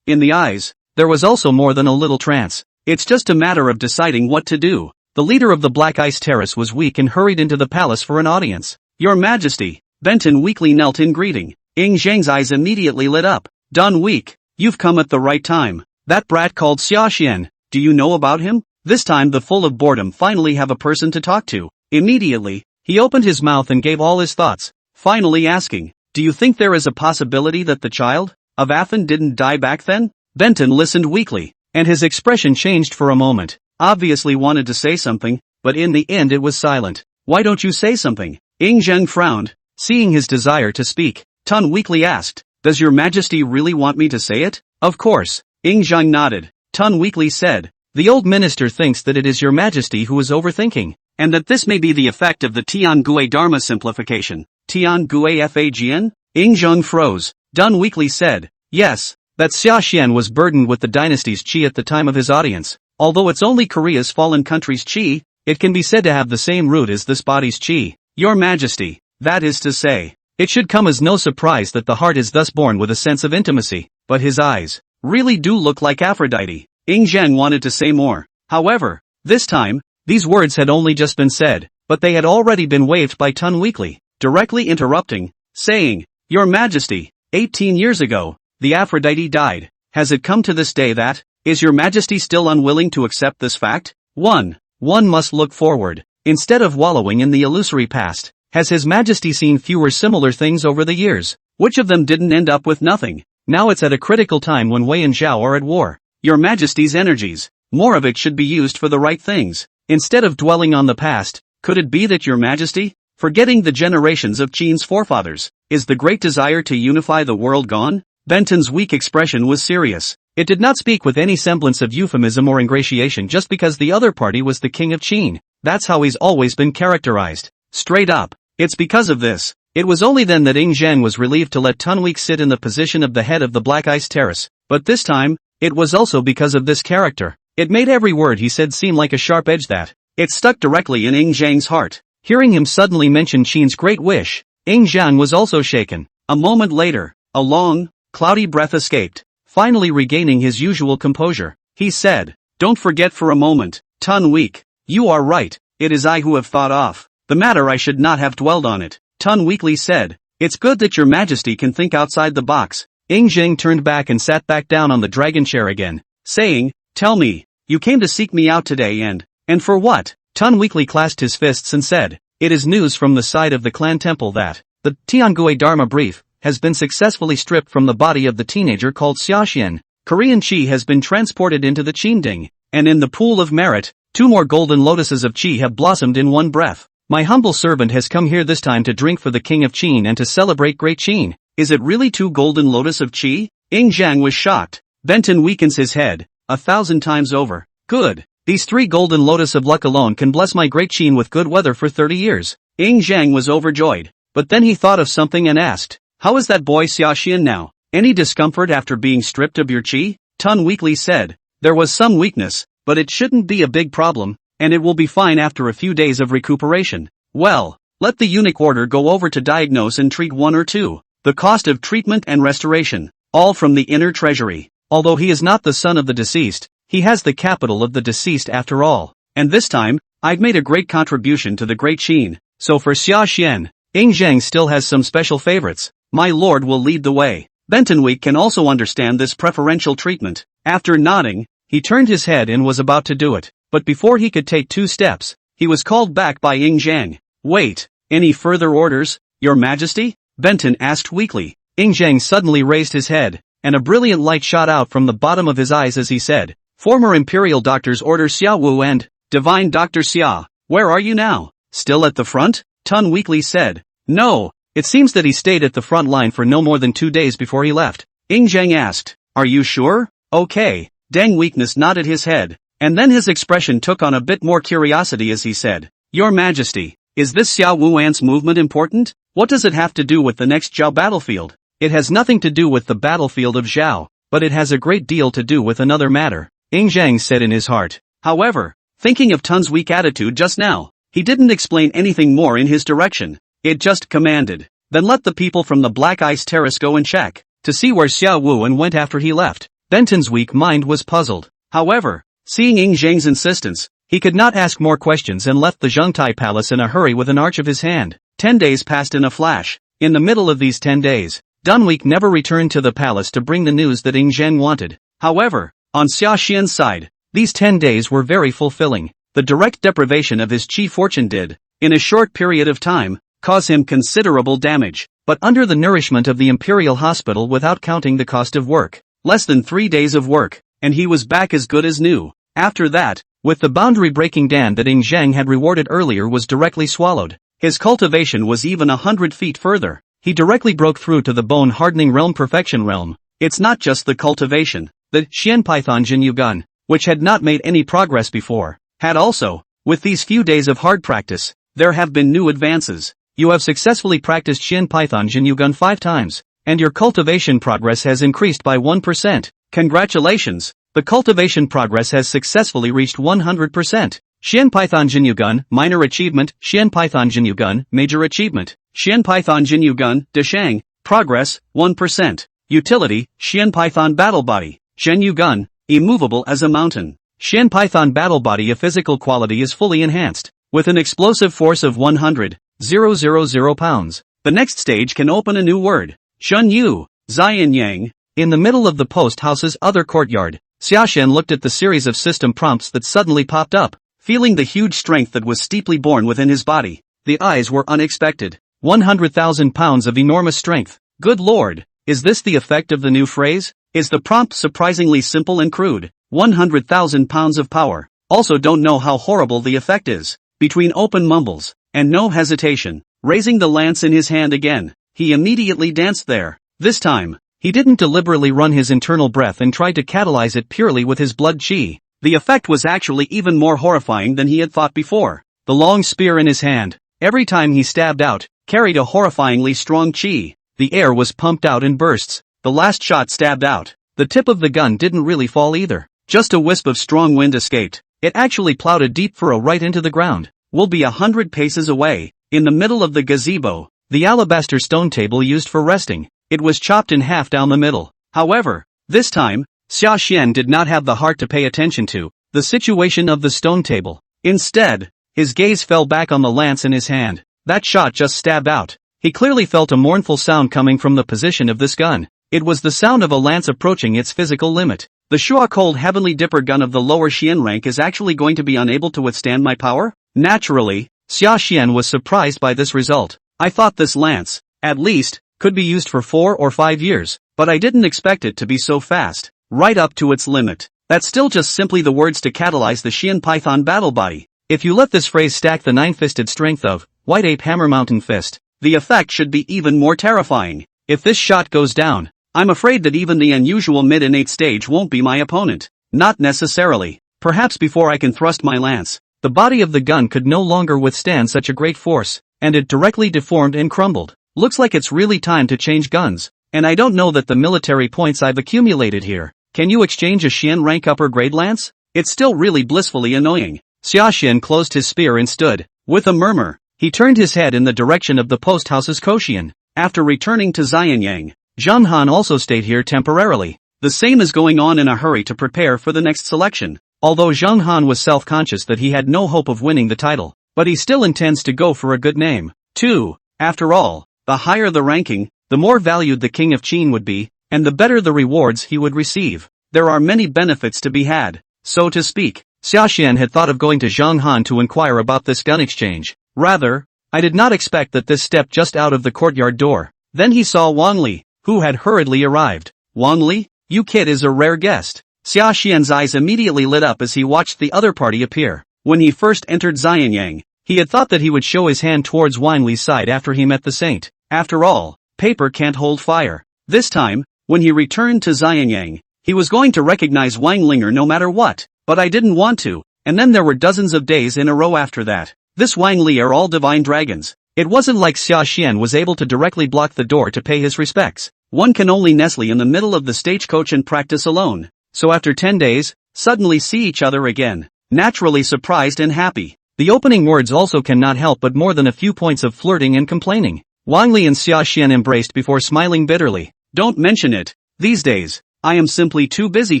In the eyes, there was also more than a little trance. It's just a matter of deciding what to do. The leader of the Black Ice Terrace was weak and hurried into the palace for an audience. Your Majesty, Benton weakly knelt in greeting. Ing Zhang's eyes immediately lit up. Dun Weak, you've come at the right time. That brat called Sashan, do you know about him? This time the full of boredom finally have a person to talk to. Immediately, he opened his mouth and gave all his thoughts, finally asking, do you think there is a possibility that the child of Athen didn't die back then? Benton listened weakly, and his expression changed for a moment. Obviously wanted to say something, but in the end it was silent. Why don't you say something? Ing Zhang frowned, seeing his desire to speak. Tun weakly asked, does your Majesty really want me to say it? Of course. Ing Zhang nodded. Tun weakly said, the old minister thinks that it is your Majesty who is overthinking, and that this may be the effect of the Tian-Gui Dharma simplification. Tian-Gui Fajian? Ing Zhang froze. Dun weakly said, yes, that Xia Xian was burdened with the dynasty's qi at the time of his audience. Although it's only Korea's fallen country's qi, it can be said to have the same root as this body's qi. Your Majesty, that is to say, it should come as no surprise that the heart is thus born with a sense of intimacy, but his eyes really do look like Aphrodite. Ing Zhang wanted to say more. However, this time, these words had only just been said, but they had already been waved by Tun weakly, directly interrupting, saying, Your Majesty, 18 years ago, the Aphrodite died. Has it come to this day that, is your Majesty still unwilling to accept this fact? One must look forward, instead of wallowing in the illusory past. Has His Majesty seen fewer similar things over the years? Which of them didn't end up with nothing? Now it's at a critical time when Wei and Zhao are at war. Your Majesty's energies, more of it should be used for the right things. Instead of dwelling on the past, could it be that your Majesty, forgetting the generations of Qin's forefathers, is the great desire to unify the world gone? Benton's weak expression was serious. It did not speak with any semblance of euphemism or ingratiation just because the other party was the king of Qin. That's how he's always been characterized. Straight up. It's because of this. It was only then that Ing Zhang was relieved to let Tunweek sit in the position of the head of the Black Ice Terrace. But this time, it was also because of this character. It made every word he said seem like a sharp edge that it stuck directly in Ing Zhang's heart. Hearing him suddenly mention Qin's great wish, Ing Zhang was also shaken. A moment later, a long, cloudy breath escaped. Finally regaining his usual composure, he said, Don't forget for a moment, Tunweek. You are right, it is I who have thought off the matter. I should not have dwelled on it. Tun weakly said, It's good that your Majesty can think outside the box. Ing Zhang turned back and sat back down on the dragon chair again, saying, Tell me, you came to seek me out today and for what? Tun weakly clasped his fists and said, It is news from the side of the clan temple that the Tiangui Dharma brief has been successfully stripped from the body of the teenager called Xiaxian. Korean Qi has been transported into the Qinding, and in the pool of merit, 2 more golden lotuses of Qi have blossomed in one breath. My humble servant has come here this time to drink for the king of Qin and to celebrate great Qin. Is it really 2 golden lotus of Qi? Ing Zhang was shocked. Benton weakens his head, 1,000 times over. Good. These 3 golden lotus of luck alone can bless my great Qin with good weather for 30 years. Ing Zhang was overjoyed. But then he thought of something and asked, How is that boy Xiaxian now? Any discomfort after being stripped of your Qi? Tun weakly said, There was some weakness, but it shouldn't be a big problem, and it will be fine after a few days of recuperation. Well, let the eunuch order go over to diagnose and treat 1 or 2. The cost of treatment and restoration, all from the inner treasury. Although he is not the son of the deceased, he has the capital of the deceased after all. And this time, I've made a great contribution to the great Qin. So for Xiaxian, Ying Zhang still has some special favorites. My lord will lead the way. Bentonweek can also understand this preferential treatment. After nodding, he turned his head and was about to do it. But before he could take 2 steps, he was called back by Ying Zhang. Wait, any further orders, Your Majesty? Benton asked weakly. Ying Zhang suddenly raised his head, and a brilliant light shot out from the bottom of his eyes as he said, Former Imperial Doctors Order Xia Wu and Divine Dr. Xia, where are you now? Still at the front? Tun weakly said. No, it seems that he stayed at the front line for no more than 2 days before he left. Ying Zhang asked, Are you sure? Okay. Deng Weakness nodded his head, and then his expression took on a bit more curiosity as he said, Your Majesty, is this Xia Wuan's movement important? What does it have to do with the next Zhao battlefield? It has nothing to do with the battlefield of Zhao, but it has a great deal to do with another matter, Ying Zhang said in his heart. However, thinking of Tun's weak attitude just now, he didn't explain anything more in his direction. It just commanded, Then let the people from the Black Ice Terrace go and check, to see where Xia Wuan went after he left. Benton's weak mind was puzzled. However, seeing Ying Zhang's insistence, he could not ask more questions and left the Zhengtai Palace in a hurry with an arch of his hand. 10 days passed in a flash. In the middle of these 10 days, Dunweek never returned to the palace to bring the news that Ying Zhang wanted. However, on Xia Xian's side, these 10 days were very fulfilling. The direct deprivation of his chi fortune did, in a short period of time, cause him considerable damage, but under the nourishment of the Imperial Hospital without counting the cost of work, less than 3 days of work, and he was back as good as new. After that, with the boundary-breaking dam that Ying Zhang had rewarded earlier was directly swallowed, his cultivation was even 100 feet further. He directly broke through to the bone-hardening realm perfection realm. It's not just the cultivation. The Xian Python Jinyu gun, which had not made any progress before, had also. With these few days of hard practice, there have been new advances. You have successfully practiced Xian Python Jinyu gun 5 times, and your cultivation progress has increased by 1%. Congratulations! The cultivation progress has successfully reached 100%. Xian Python Jinyu gun, minor achievement. Xian Python Jinyu gun, major achievement. Xian Python Jinyu gun, Deshang, progress, 1%. Utility, Xian Python battle body. Zhenyu gun, immovable as a mountain. Xian Python battle body, a physical quality is fully enhanced, with an explosive force of 100,000 pounds. The next stage can open a new word. Shun Yu, Zian Yang. In the middle of the post house's other courtyard, Sashan looked at the series of system prompts that suddenly popped up, feeling the huge strength that was steeply born within his body. The eyes were unexpected. 100,000 pounds of enormous strength. Good lord, is this the effect of the new phrase? Is the prompt surprisingly simple and crude? 100,000 pounds of power. Also don't know how horrible the effect is. Between open mumbles, and no hesitation, raising the lance in his hand again, he immediately danced there. This time, he didn't deliberately run his internal breath and tried to catalyze it purely with his blood chi. The effect was actually even more horrifying than he had thought before. The long spear in his hand, every time he stabbed out, carried a horrifyingly strong chi. The air was pumped out in bursts. The last shot stabbed out. The tip of the gun didn't really fall either. Just a wisp of strong wind escaped. It actually plowed a deep furrow right into the ground. We'll be 100 paces away. In the middle of the gazebo, the alabaster stone table used for resting. It was chopped in half down the middle. However, this time, Xia Xian did not have the heart to pay attention to the situation of the stone table. Instead, his gaze fell back on the lance in his hand. That shot just stabbed out. He clearly felt a mournful sound coming from the position of this gun. It was the sound of a lance approaching its physical limit. The Shua Cold Heavenly Dipper gun of the lower Xian rank is actually going to be unable to withstand my power? Naturally, Xia Xian was surprised by this result. I thought this lance, at least, could be used for 4 or 5 years, but I didn't expect it to be so fast, right up to its limit. That's still just simply the words to catalyze the Xian Python battle body. If you let this phrase stack the 9-fisted strength of White Ape Hammer Mountain Fist, the effect should be even more terrifying. If this shot goes down, I'm afraid that even the unusual mid-innate stage won't be my opponent. Not necessarily. Perhaps before I can thrust my lance, the body of the gun could no longer withstand such a great force, and it directly deformed and crumbled. Looks like it's really time to change guns, and I don't know that the military points I've accumulated here. Can you exchange a Xian rank upper grade lance? It's still really blissfully annoying. Xia Xian closed his spear and stood. With a murmur, he turned his head in the direction of the post house's Koshian. After returning to Xianyang, Zhang Han also stayed here temporarily. The same is going on in a hurry to prepare for the next selection. Although Zhang Han was self-conscious that he had no hope of winning the title, but he still intends to go for a good name. 2. After all, the higher the ranking, the more valued the king of Qin would be, and the better the rewards he would receive. There are many benefits to be had, so to speak. Sashan had thought of going to Zhanghan to inquire about this gun exchange. Rather, I did not expect that this step just out of the courtyard door. Then he saw Wang Li, who had hurriedly arrived. Wang Li, you kid is a rare guest. Sashan's eyes immediately lit up as he watched the other party appear. When he first entered Xianyang, he had thought that he would show his hand towards Wang Li's side after he met the saint. After all, paper can't hold fire. This time, when he returned to Xianyang, he was going to recognize Wang Ling'er no matter what, but I didn't want to, and then there were dozens of days in a row after that. This Wang Li are all divine dragons. It wasn't like Sashan was able to directly block the door to pay his respects. One can only nestle in the middle of the stagecoach and practice alone. So after 10 days, suddenly see each other again. Naturally surprised and happy. The opening words also cannot help but more than a few points of flirting and complaining. Wang Li and Sashan embraced before smiling bitterly. Don't mention it. These days, I am simply too busy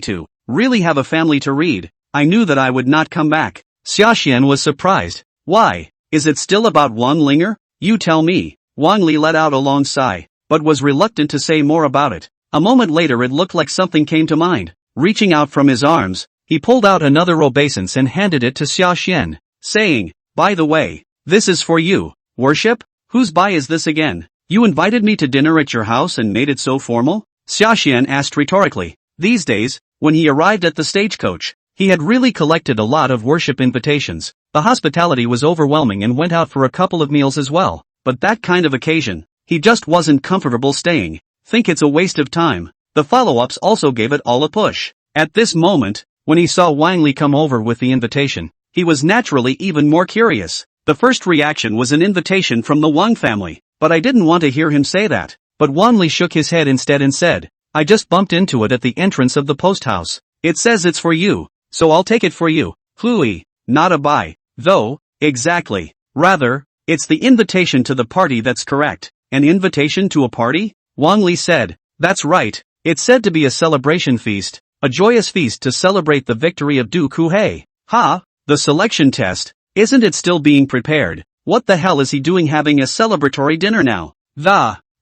to really have a family to read. I knew that I would not come back. Sashan was surprised. Why? Is it still about Wang Ling'er? You tell me. Wang Li let out a long sigh, but was reluctant to say more about it. A moment later it looked like something came to mind. Reaching out from his arms, he pulled out another obeisance and handed it to Sashan, saying, by the way, this is for you. Worship? Whose buy is this again? You invited me to dinner at your house and made it so formal? Sashan asked rhetorically. These days, when he arrived at the stagecoach, he had really collected a lot of worship invitations. The hospitality was overwhelming and went out for a couple of meals as well, but that kind of occasion, he just wasn't comfortable staying. Think it's a waste of time. The follow-ups also gave it all a push. At this moment, when he saw Wang Li come over with the invitation, he was naturally even more curious. The first reaction was an invitation from the Wang family, but I didn't want to hear him say that. But Wang Li shook his head instead and said, I just bumped into it at the entrance of the post house. It says it's for you, so I'll take it for you. Hui, not a buy, though. Exactly. Rather, it's the invitation to the party that's correct. An invitation to a party? Wang Li said. That's right. It's said to be a celebration feast, a joyous feast to celebrate the victory of Du Kuhei. Ha, the selection test, isn't it still being prepared? What the hell is he doing having a celebratory dinner now?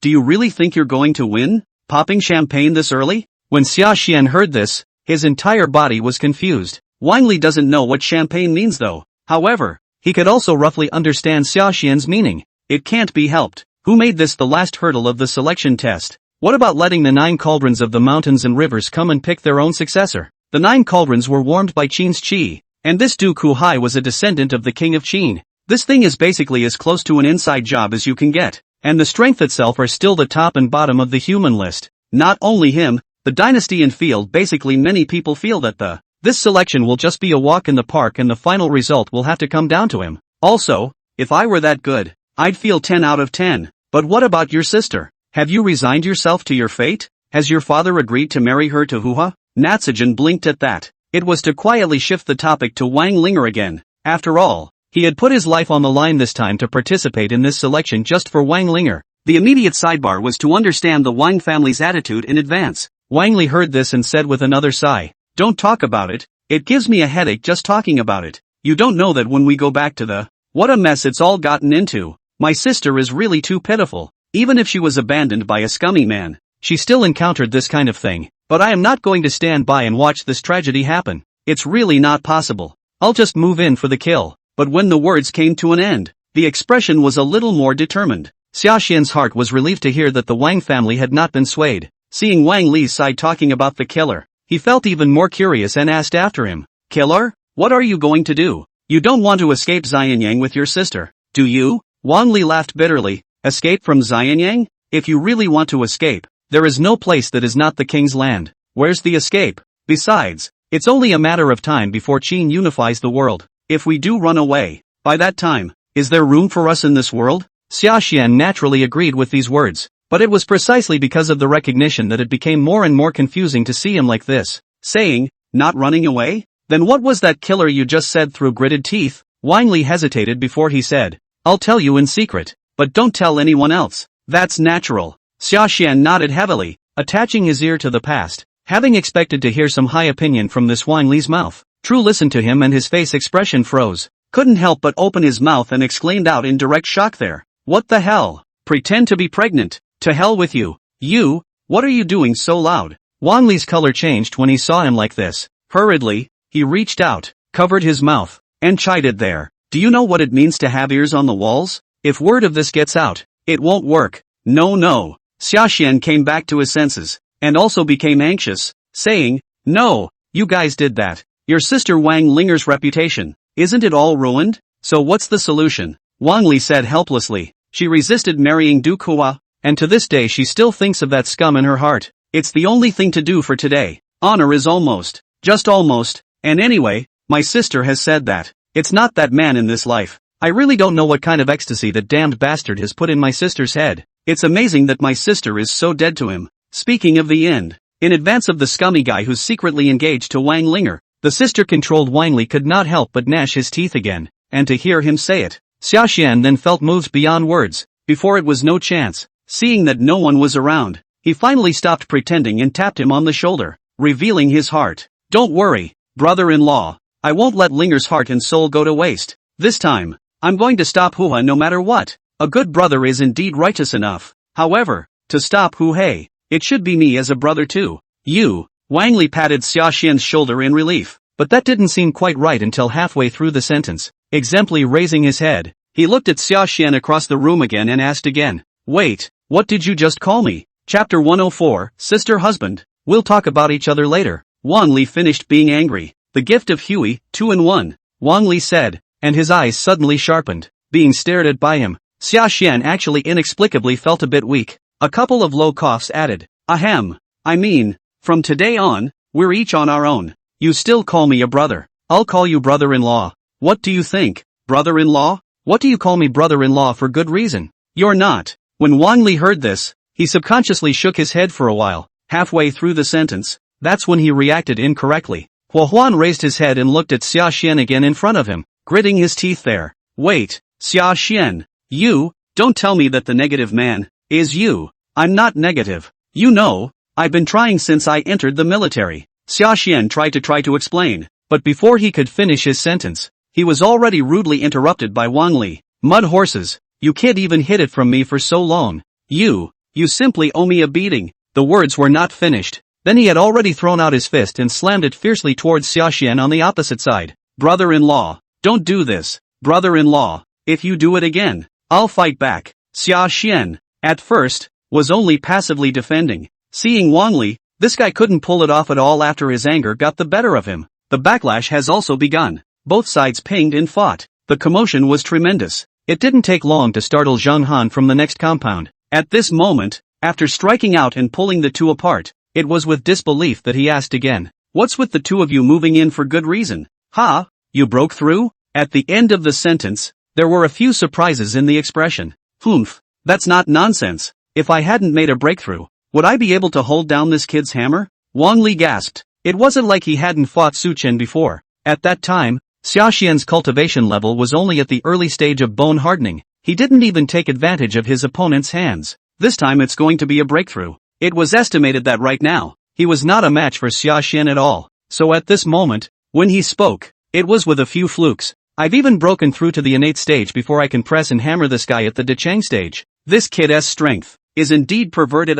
Do you really think you're going to win? Popping champagne this early? When Sashan heard this, his entire body was confused. Wang Li doesn't know what champagne means though. However, he could also roughly understand Sashan's meaning. It can't be helped. Who made this the last hurdle of the selection test? What about letting the 9 cauldrons of the mountains and rivers come and pick their own successor? The 9 cauldrons were warmed by Qin's qi, and this Du Kuhai was a descendant of the king of Qin. This thing is basically as close to an inside job as you can get, and the strength itself are still the top and bottom of the human list. Not only him, the dynasty and field basically many people feel that this selection will just be a walk in the park and the final result will have to come down to him. Also, if I were that good, I'd feel 10 out of 10. But what about your sister? Have you resigned yourself to your fate? Has your father agreed to marry her to Hua? Natsujan blinked at that. It was to quietly shift the topic to Wang Ling'er again. After all, he had put his life on the line this time to participate in this selection just for Wang Ling'er. The immediate sidebar was to understand the Wang family's attitude in advance. Wang Li heard this and said with another sigh, don't talk about it. It gives me a headache just talking about it. You don't know that when we go back to what a mess it's all gotten into. My sister is really too pitiful. Even if she was abandoned by a scummy man, she still encountered this kind of thing. But I am not going to stand by and watch this tragedy happen. It's really not possible. I'll just move in for the kill. But when the words came to an end, the expression was a little more determined. Xiaxian's heart was relieved to hear that the Wang family had not been swayed. Seeing Wang Li's side talking about the killer, he felt even more curious and asked after him. Killer? What are you going to do? You don't want to escape Xianyang with your sister, do you? Wang Li laughed bitterly. Escape from Xianyang? If you really want to escape, there is no place that is not the king's land. Where's the escape? Besides, it's only a matter of time before Qin unifies the world. If we do run away, by that time, is there room for us in this world? Sashan naturally agreed with these words, but it was precisely because of the recognition that it became more and more confusing to see him like this, saying, not running away? Then what was that killer you just said through gritted teeth? Wang Li hesitated before he said, I'll tell you in secret, but don't tell anyone else. That's natural. Sashan nodded heavily, attaching his ear to the past, having expected to hear some high opinion from this Wang Li's mouth. True listened to him and his face expression froze, couldn't help but open his mouth and exclaimed out in direct shock there. What the hell? Pretend to be pregnant. To hell with you. You, what are you doing so loud? Wang Li's color changed when he saw him like this. Hurriedly, he reached out, covered his mouth, and chided there. Do you know what it means to have ears on the walls? If word of this gets out, it won't work. No. Sashan came back to his senses, and also became anxious, saying, no, you guys did that. Your sister Wang Linger's reputation, isn't it all ruined? So what's the solution? Wang Li said helplessly. She resisted marrying Du Kua, and to this day she still thinks of that scum in her heart. It's the only thing to do for today. Honor is almost, just almost, and anyway, my sister has said that. It's not that man in this life. I really don't know what kind of ecstasy that damned bastard has put in my sister's head. It's amazing that my sister is so dead to him. Speaking of the end, in advance of the scummy guy who's secretly engaged to Wang Ling'er, the sister-controlled Wang Li could not help but gnash his teeth again, and to hear him say it, Sashan then felt moved beyond words. Before it was no chance, seeing that no one was around, he finally stopped pretending and tapped him on the shoulder, revealing his heart. Don't worry, brother-in-law, I won't let Linger's heart and soul go to waste. This time, I'm going to stop Hua no matter what. A good brother is indeed righteous enough. However, to stop Hua, it should be me as a brother too. You, Wang Li patted Xiaxian's shoulder in relief, but that didn't seem quite right until halfway through the sentence. Exemply raising his head, he looked at Xiaxian across the room again and asked again, wait, what did you just call me? Chapter 104, Sister Husband, we'll talk about each other later. Wang Li finished being angry. The gift of Huey, 2-in-1, Wang Li said, and his eyes suddenly sharpened, being stared at by him. Xiaxian actually inexplicably felt a bit weak. A couple of low coughs added, ahem, I mean, from today on, we're each on our own. You still call me a brother. I'll call you brother-in-law. What do you think, brother-in-law? What do you call me brother-in-law for good reason? You're not. When Wang Li heard this, he subconsciously shook his head for a while. Halfway through the sentence, that's when he reacted incorrectly. Hua Huan raised his head and looked at Xiaxian again in front of him, gritting his teeth there. Wait, Xiaxian, you, don't tell me that the negative man is you. I'm not negative. You know, I've been trying since I entered the military. Xiaxian tried to explain, but before he could finish his sentence, he was already rudely interrupted by Wang Li. Mud horses, you can't even hid it from me for so long. You simply owe me a beating. The words were not finished. Then he had already thrown out his fist and slammed it fiercely towards Xiaxian on the opposite side. Brother-in-law, don't do this. Brother-in-law, if you do it again, I'll fight back. Xiaxian, at first, was only passively defending. Seeing Wang Li, this guy couldn't pull it off at all after his anger got the better of him. The backlash has also begun. Both sides pinged and fought. The commotion was tremendous. It didn't take long to startle Zheng Han from the next compound. At this moment, after striking out and pulling the two apart, it was with disbelief that he asked again, what's with the two of you moving in for good reason? Ha, you broke through? At the end of the sentence, there were a few surprises in the expression. Humph, that's not nonsense. If I hadn't made a breakthrough, would I be able to hold down this kid's hammer? Wang Li gasped. It wasn't like he hadn't fought Su Chen before. At that time, Xiaxian's cultivation level was only at the early stage of bone hardening. He didn't even take advantage of his opponent's hands. This time it's going to be a breakthrough. It was estimated that right now, he was not a match for Xiaxian at all. So at this moment, when he spoke, it was with a few flukes. I've even broken through to the innate stage before I can press and hammer this guy at the Dechang stage. This kid's strength is indeed perverted.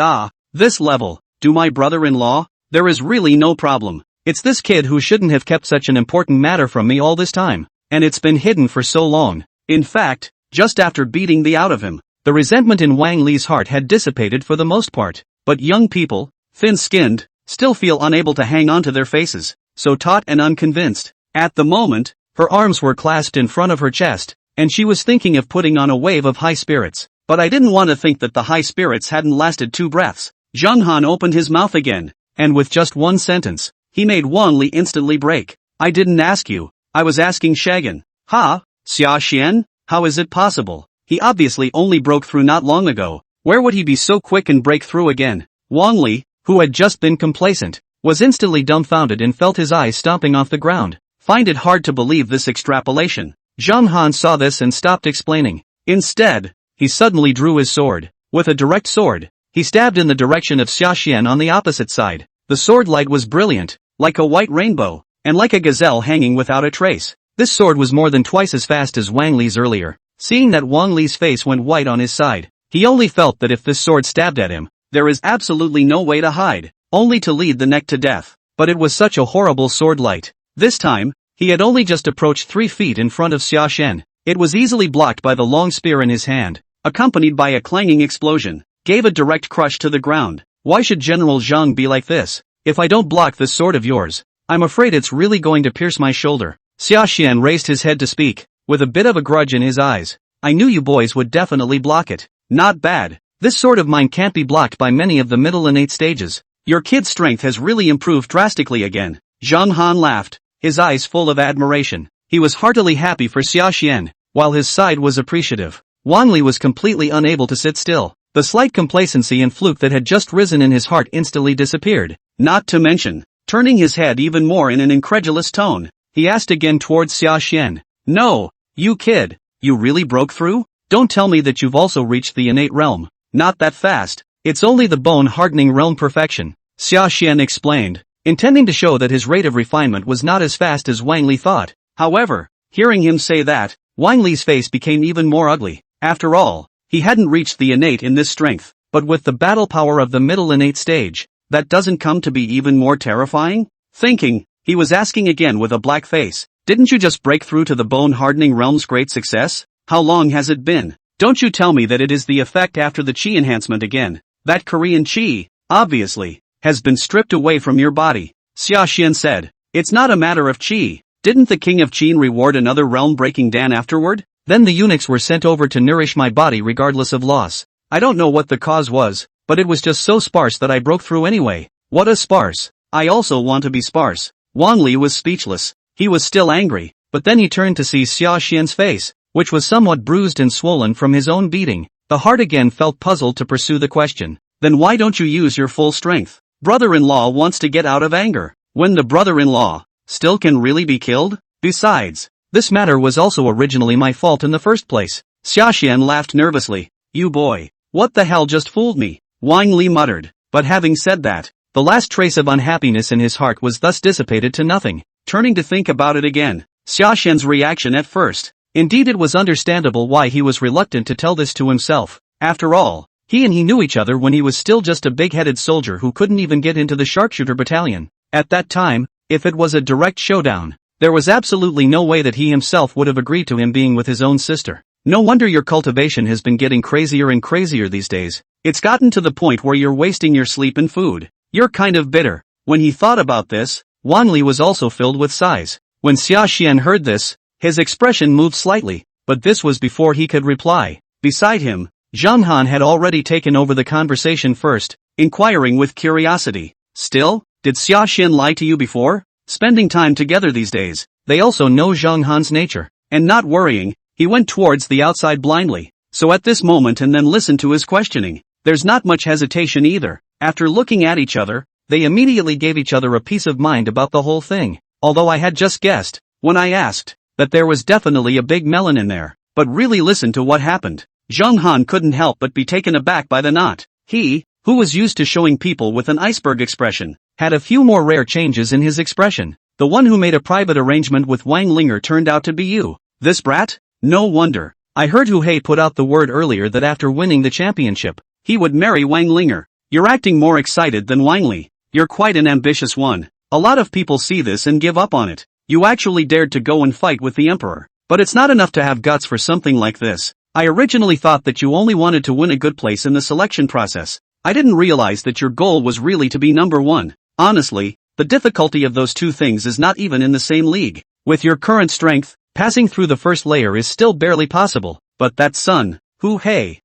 This level, do my brother-in-law? There is really no problem. It's this kid who shouldn't have kept such an important matter from me all this time. And it's been hidden for so long. In fact, just after beating the out of him, the resentment in Wang Li's heart had dissipated for the most part. But young people, thin-skinned, still feel unable to hang on to their faces, so taut and unconvinced. At the moment, her arms were clasped in front of her chest, and she was thinking of putting on a wave of high spirits. But I didn't want to think that the high spirits hadn't lasted 2 breaths. Zheng Han opened his mouth again, and with just one sentence, he made Wang Li instantly break. I didn't ask you, I was asking Shagan. Ha, Xiaxian, how is it possible? He obviously only broke through not long ago. Where would he be so quick and break through again? Wang Li, who had just been complacent, was instantly dumbfounded and felt his eyes stomping off the ground. Find it hard to believe this extrapolation. Zheng Han saw this and stopped explaining. Instead, he suddenly drew his sword. With a direct sword, he stabbed in the direction of Xiaxian on the opposite side. The sword light was brilliant, like a white rainbow, and like a gazelle hanging without a trace. This sword was more than twice as fast as Wang Li's earlier. Seeing that Wang Li's face went white on his side, He only felt that if this sword stabbed at him, there is absolutely no way to hide, only to lead the neck to death. But it was such a horrible sword light. This time, he had only just approached 3 feet in front of Sashan. It was easily blocked by the long spear in his hand, accompanied by a clanging explosion, gave a direct crush to the ground. Why should General Zhang be like this? If I don't block this sword of yours, I'm afraid it's really going to pierce my shoulder. Sashan raised his head to speak, with a bit of a grudge in his eyes. I knew you boys would definitely block it. Not bad. This sword of mine can't be blocked by many of the middle innate stages. Your kid's strength has really improved drastically again. Zhang Han laughed, his eyes full of admiration. He was heartily happy for Sashan, while his side was appreciative. Wang Li was completely unable to sit still. The slight complacency and fluke that had just risen in his heart instantly disappeared. Not to mention, turning his head even more in an incredulous tone, he asked again towards Sashan. No, you kid, you really broke through? Don't tell me that you've also reached the innate realm. Not that fast. It's only the bone-hardening realm perfection, Sashan explained, intending to show that his rate of refinement was not as fast as Wang Li thought. However, hearing him say that, Wang Li's face became even more ugly. After all, he hadn't reached the innate in this strength, but with the battle power of the middle innate stage, that doesn't come to be even more terrifying? Thinking, he was asking again with a black face, didn't you just break through to the bone-hardening realm's great success? How long has it been? Don't you tell me that it is the effect after the chi enhancement again. That Korean chi, obviously, has been stripped away from your body. Sashan said, it's not a matter of chi. Didn't the king of Qin reward another realm-breaking dan afterward? Then the eunuchs were sent over to nourish my body regardless of loss. I don't know what the cause was, but it was just so sparse that I broke through anyway. What a sparse. I also want to be sparse. Wang Li was speechless. He was still angry, but then he turned to see Sashan's face, which was somewhat bruised and swollen from his own beating. The heart again felt puzzled to pursue the question. Then why don't you use your full strength? Brother-in-law wants to get out of anger. When the brother-in-law still can really be killed? Besides, this matter was also originally my fault in the first place. Sashan laughed nervously. You boy, what the hell just fooled me? Wang Li muttered. But having said that, the last trace of unhappiness in his heart was thus dissipated to nothing. Turning to think about it again, Sashan's reaction at first. Indeed, it was understandable why he was reluctant to tell this to himself. After all, he knew each other when he was still just a big-headed soldier who couldn't even get into the sharpshooter battalion. At that time, if it was a direct showdown, there was absolutely no way that he himself would have agreed to him being with his own sister. No wonder your cultivation has been getting crazier and crazier these days. It's gotten to the point where you're wasting your sleep and food. You're kind of bitter. When he thought about this, Wang Li was also filled with sighs. When Sashan heard this, his expression moved slightly, but this was before he could reply. Beside him, Zhang Han had already taken over the conversation first, inquiring with curiosity. Still, did Sashan lie to you before? Spending time together these days, they also know Zhang Han's nature. And not worrying, he went towards the outside blindly. So at this moment and then listened to his questioning. There's not much hesitation either. After looking at each other, they immediately gave each other a peace of mind about the whole thing. Although I had just guessed, when I asked, that there was definitely a big melon in there. But really listen to what happened. Zhang Han couldn't help but be taken aback by the knot. He, who was used to showing people with an iceberg expression, had a few more rare changes in his expression. The one who made a private arrangement with Wang Ling'er turned out to be you. This brat? No wonder. I heard Hu Hei put out the word earlier that after winning the championship, he would marry Wang Ling'er. You're acting more excited than Wang Li. You're quite an ambitious one. A lot of people see this and give up on it. You actually dared to go and fight with the emperor. But it's not enough to have guts for something like this. I originally thought that you only wanted to win a good place in the selection process. I didn't realize that your goal was really to be number one. Honestly, the difficulty of those two things is not even in the same league. With your current strength, passing through the first layer is still barely possible. But that son, Hu Hei,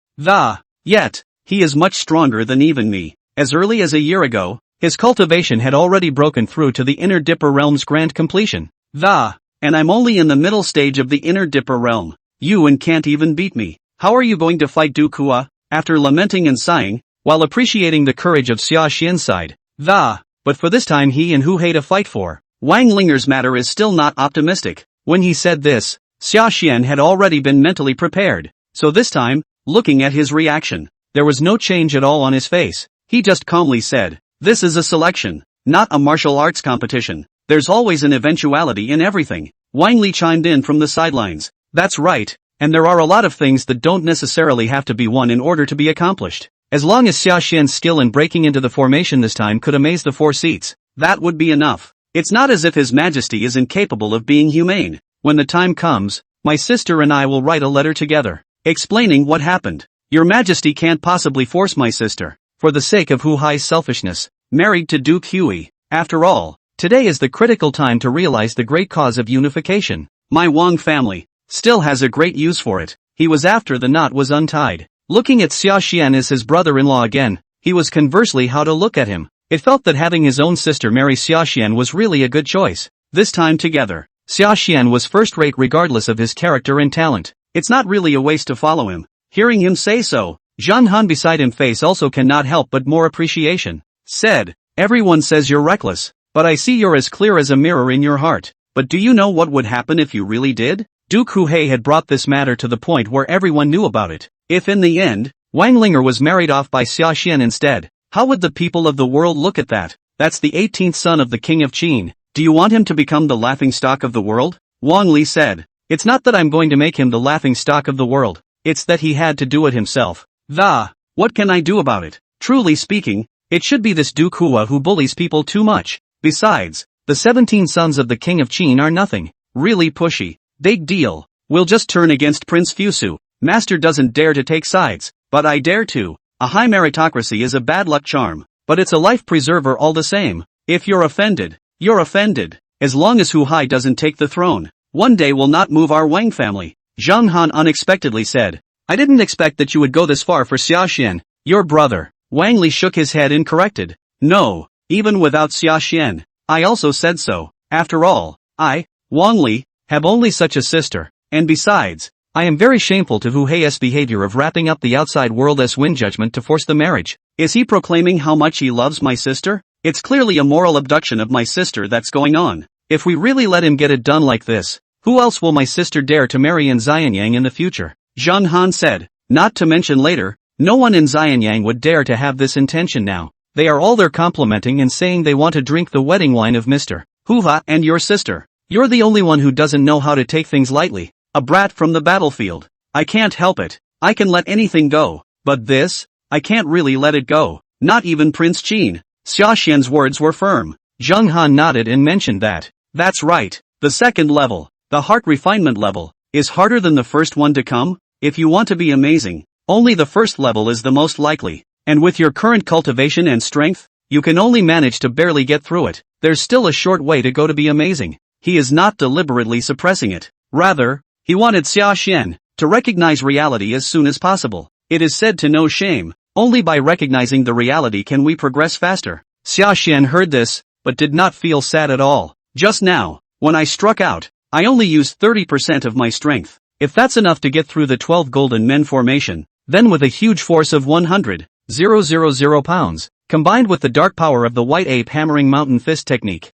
yet, he is much stronger than even me. As early as a year ago, his cultivation had already broken through to the Inner Dipper Realm's grand completion. And I'm only in the middle stage of the Inner Dipper Realm. You can't even beat me. How are you going to fight Du Kua? After lamenting and sighing, while appreciating the courage of Xia Xian's side. But for this time he and Hu Hei to fight for. Wang Ling'er's matter is still not optimistic. When he said this, Xia Xian had already been mentally prepared. So this time, looking at his reaction, there was no change at all on his face. He just calmly said, this is a selection, not a martial arts competition. There's always an eventuality in everything. Wang Li chimed in from the sidelines. That's right, and there are a lot of things that don't necessarily have to be won in order to be accomplished. As long as Sashan's skill in breaking into the formation this time could amaze the 4 seats, that would be enough. It's not as if His Majesty is incapable of being humane. When the time comes, my sister and I will write a letter together, explaining what happened. Your Majesty can't possibly force my sister, for the sake of Hu Hai's selfishness, married to Duke Hui. After all, today is the critical time to realize the great cause of unification. My Wang family still has a great use for it. He was after the knot was untied. Looking at Sashan as his brother-in-law again, he was conversely how to look at him. It felt that having his own sister marry Sashan was really a good choice. This time together, Sashan was first-rate regardless of his character and talent. It's not really a waste to follow him. Hearing him say so, Zhang Han beside him face also cannot help but more appreciation. Said, everyone says you're reckless, but I see you're as clear as a mirror in your heart. But do you know what would happen if you really did? Duke Huhei had brought this matter to the point where everyone knew about it. If in the end, Wang Ling'er was married off by Sashan instead, how would the people of the world look at that? That's the 18th son of the king of Qin. Do you want him to become the laughingstock of the world? Wang Li said. It's not that I'm going to make him the laughingstock of the world, it's that he had to do it himself. What can I do about it? Truly speaking, it should be this Duke Hua who bullies people too much. Besides, the 17 sons of the king of Qin are nothing. Really pushy. Big deal. We'll just turn against Prince Fusu. Master doesn't dare to take sides, but I dare to. A high meritocracy is a bad luck charm, but it's a life preserver all the same. If you're offended, you're offended. As long as Hu Hai doesn't take the throne, one day will not move our Wang family. Zhang Han unexpectedly said. I didn't expect that you would go this far for Sashan, your brother. Wang Li shook his head and corrected. No, even without Sashan, I also said so. After all, I, Wang Li, have only such a sister, and besides, I am very shameful to Hu Hei's behavior of wrapping up the outside world's wind judgment to force the marriage. Is he proclaiming how much he loves my sister? It's clearly a moral abduction of my sister that's going on. If we really let him get it done like this, who else will my sister dare to marry in Xianyang in the future? Zhang Han said. Not to mention later, no one in Xianyang would dare to have this intention now. They are all there complimenting and saying they want to drink the wedding wine of Mr. Huha and your sister. You're the only one who doesn't know how to take things lightly. A brat from the battlefield. I can't help it. I can let anything go. But this? I can't really let it go. Not even Prince Qin. Sashan's words were firm. Zhang Han nodded and mentioned that. That's right. The second level, the heart refinement level, is harder than the first one to come. If you want to be amazing, only the first level is the most likely. And with your current cultivation and strength, you can only manage to barely get through it. There's still a short way to go to be amazing. He is not deliberately suppressing it. Rather, he wanted Sashan to recognize reality as soon as possible. It is said to know shame. Only by recognizing the reality can we progress faster. Sashan heard this, but did not feel sad at all. Just now, when I struck out, I only used 30% of my strength. If that's enough to get through the 12 golden men formation, then with a huge force of 100,000 pounds, combined with the dark power of the white ape hammering mountain fist technique,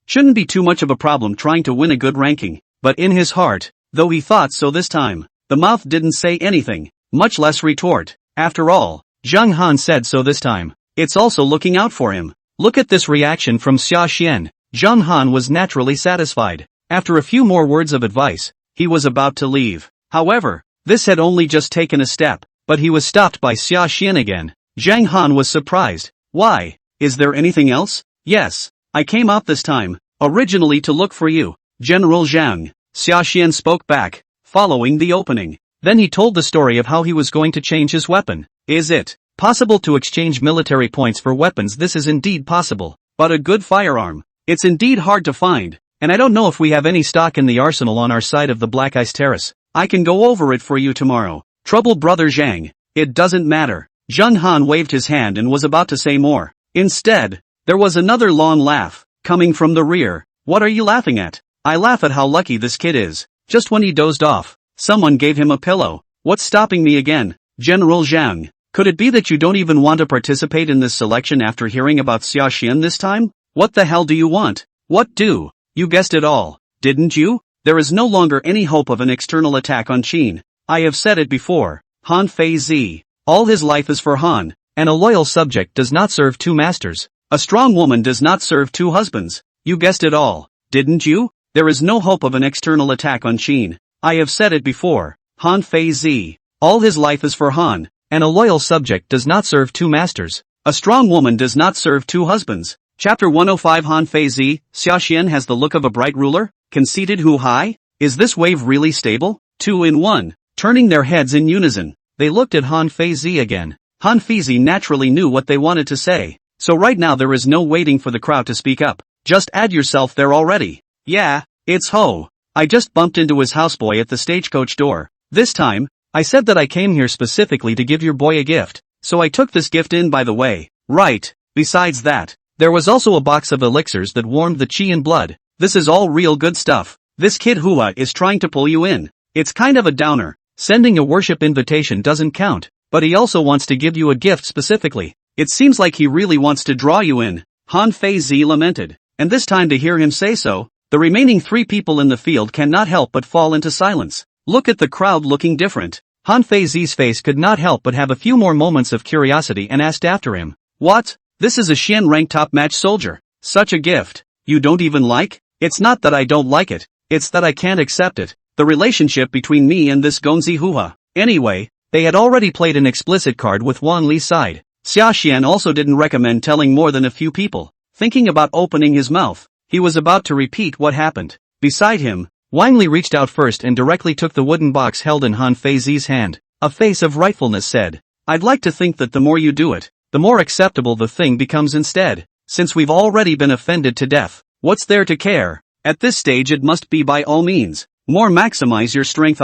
shouldn't be too much of a problem trying to win a good ranking. But in his heart, though he thought so this time, the mouth didn't say anything, much less retort. After all, Zhang Han said so this time. It's also looking out for him. Look at this reaction from Sashan. Zhang Han was naturally satisfied. After a few more words of advice, he was about to leave. However, this had only just taken a step, but he was stopped by Sashan again. Zhang Han was surprised. Why? Is there anything else? Yes, I came out this time, originally to look for you, General Zhang. Sashan spoke back, following the opening. Then he told the story of how he was going to change his weapon. Is it possible to exchange military points for weapons? This is indeed possible. But a good firearm, it's indeed hard to find, and I don't know if we have any stock in the arsenal on our side of the Black Ice Terrace. I can go over it for you tomorrow. Troubled brother Zhang. It doesn't matter. Zhang Han waved his hand and was about to say more. Instead, there was another long laugh, coming from the rear. What are you laughing at? I laugh at how lucky this kid is. Just when he dozed off, someone gave him a pillow. What's stopping me again? General Zhang. Could it be that you don't even want to participate in this selection after hearing about Sashan this time? What the hell do you want? What do? You guessed it all, didn't you? There is no longer any hope of an external attack on Qin. I have said it before. Han Fei Zi. All his life is for Han, and a loyal subject does not serve two masters. A strong woman does not serve two husbands. You guessed it all, didn't you? There is no hope of an external attack on Qin. I have said it before, Han Fei Zi. All his life is for Han, and a loyal subject does not serve two masters. A strong woman does not serve two husbands. Chapter 105 Han Fei Zi, Sashan has the look of a bright ruler, conceited who high? Is this wave really stable? 2 in 1. Turning their heads in unison, they looked at Han Fei Zi again. Han Fei Zi naturally knew what they wanted to say, so right now there is no waiting for the crowd to speak up. Just add yourself there already. Yeah, it's Ho. I just bumped into his houseboy at the stagecoach door. This time, I said that I came here specifically to give your boy a gift, so I took this gift in by the way. Right, besides that, there was also a box of elixirs that warmed the chi and blood. This is all real good stuff. This kid Hua is trying to pull you in. It's kind of a downer. Sending a worship invitation doesn't count, but he also wants to give you a gift specifically. It seems like he really wants to draw you in. Han Fei Zi lamented, and this time to hear him say so, the remaining 3 people in the field cannot help but fall into silence. Look at the crowd looking different. Han Fei Zi's face could not help but have a few more moments of curiosity and asked after him. What? This is a Xian rank top match soldier. Such a gift. You don't even like? It's not that I don't like it, it's that I can't accept it. The relationship between me and this Gonzi Hua. Anyway, they had already played an explicit card with Wan Li's side. Sashan also didn't recommend telling more than a few people. Thinking about opening his mouth, he was about to repeat what happened. Beside him, Wang Li reached out first and directly took the wooden box held in Han Fei Zi's hand. A face of rightfulness said, I'd like to think that the more you do it, the more acceptable the thing becomes instead. Since we've already been offended to death, what's there to care? At this stage it must be by all means. More maximize your strength.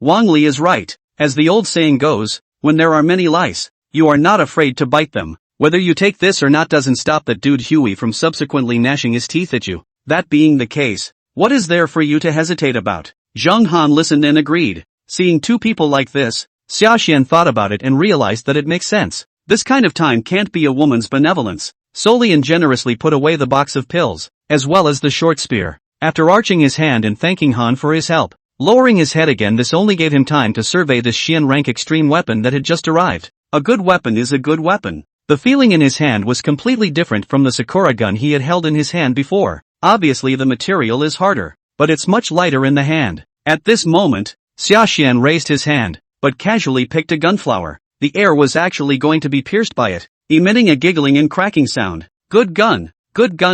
Wang Li is right. As the old saying goes, when there are many lice, you are not afraid to bite them. Whether you take this or not doesn't stop that dude Huey from subsequently gnashing his teeth at you. That being the case, what is there for you to hesitate about? Zhang Han listened and agreed. Seeing 2 people like this, Xiaxian thought about it and realized that it makes sense. This kind of time can't be a woman's benevolence. Solely and generously put away the box of pills, as well as the short spear. After arching his hand and thanking Han for his help, lowering his head again, this only gave him time to survey this Xian rank extreme weapon that had just arrived. A good weapon is a good weapon. The feeling in his hand was completely different from the Sakura gun he had held in his hand before. Obviously the material is harder, but it's much lighter in the hand. At this moment, Xiaxian raised his hand, but casually picked a gunflower. The air was actually going to be pierced by it, emitting a giggling and cracking sound. Good gun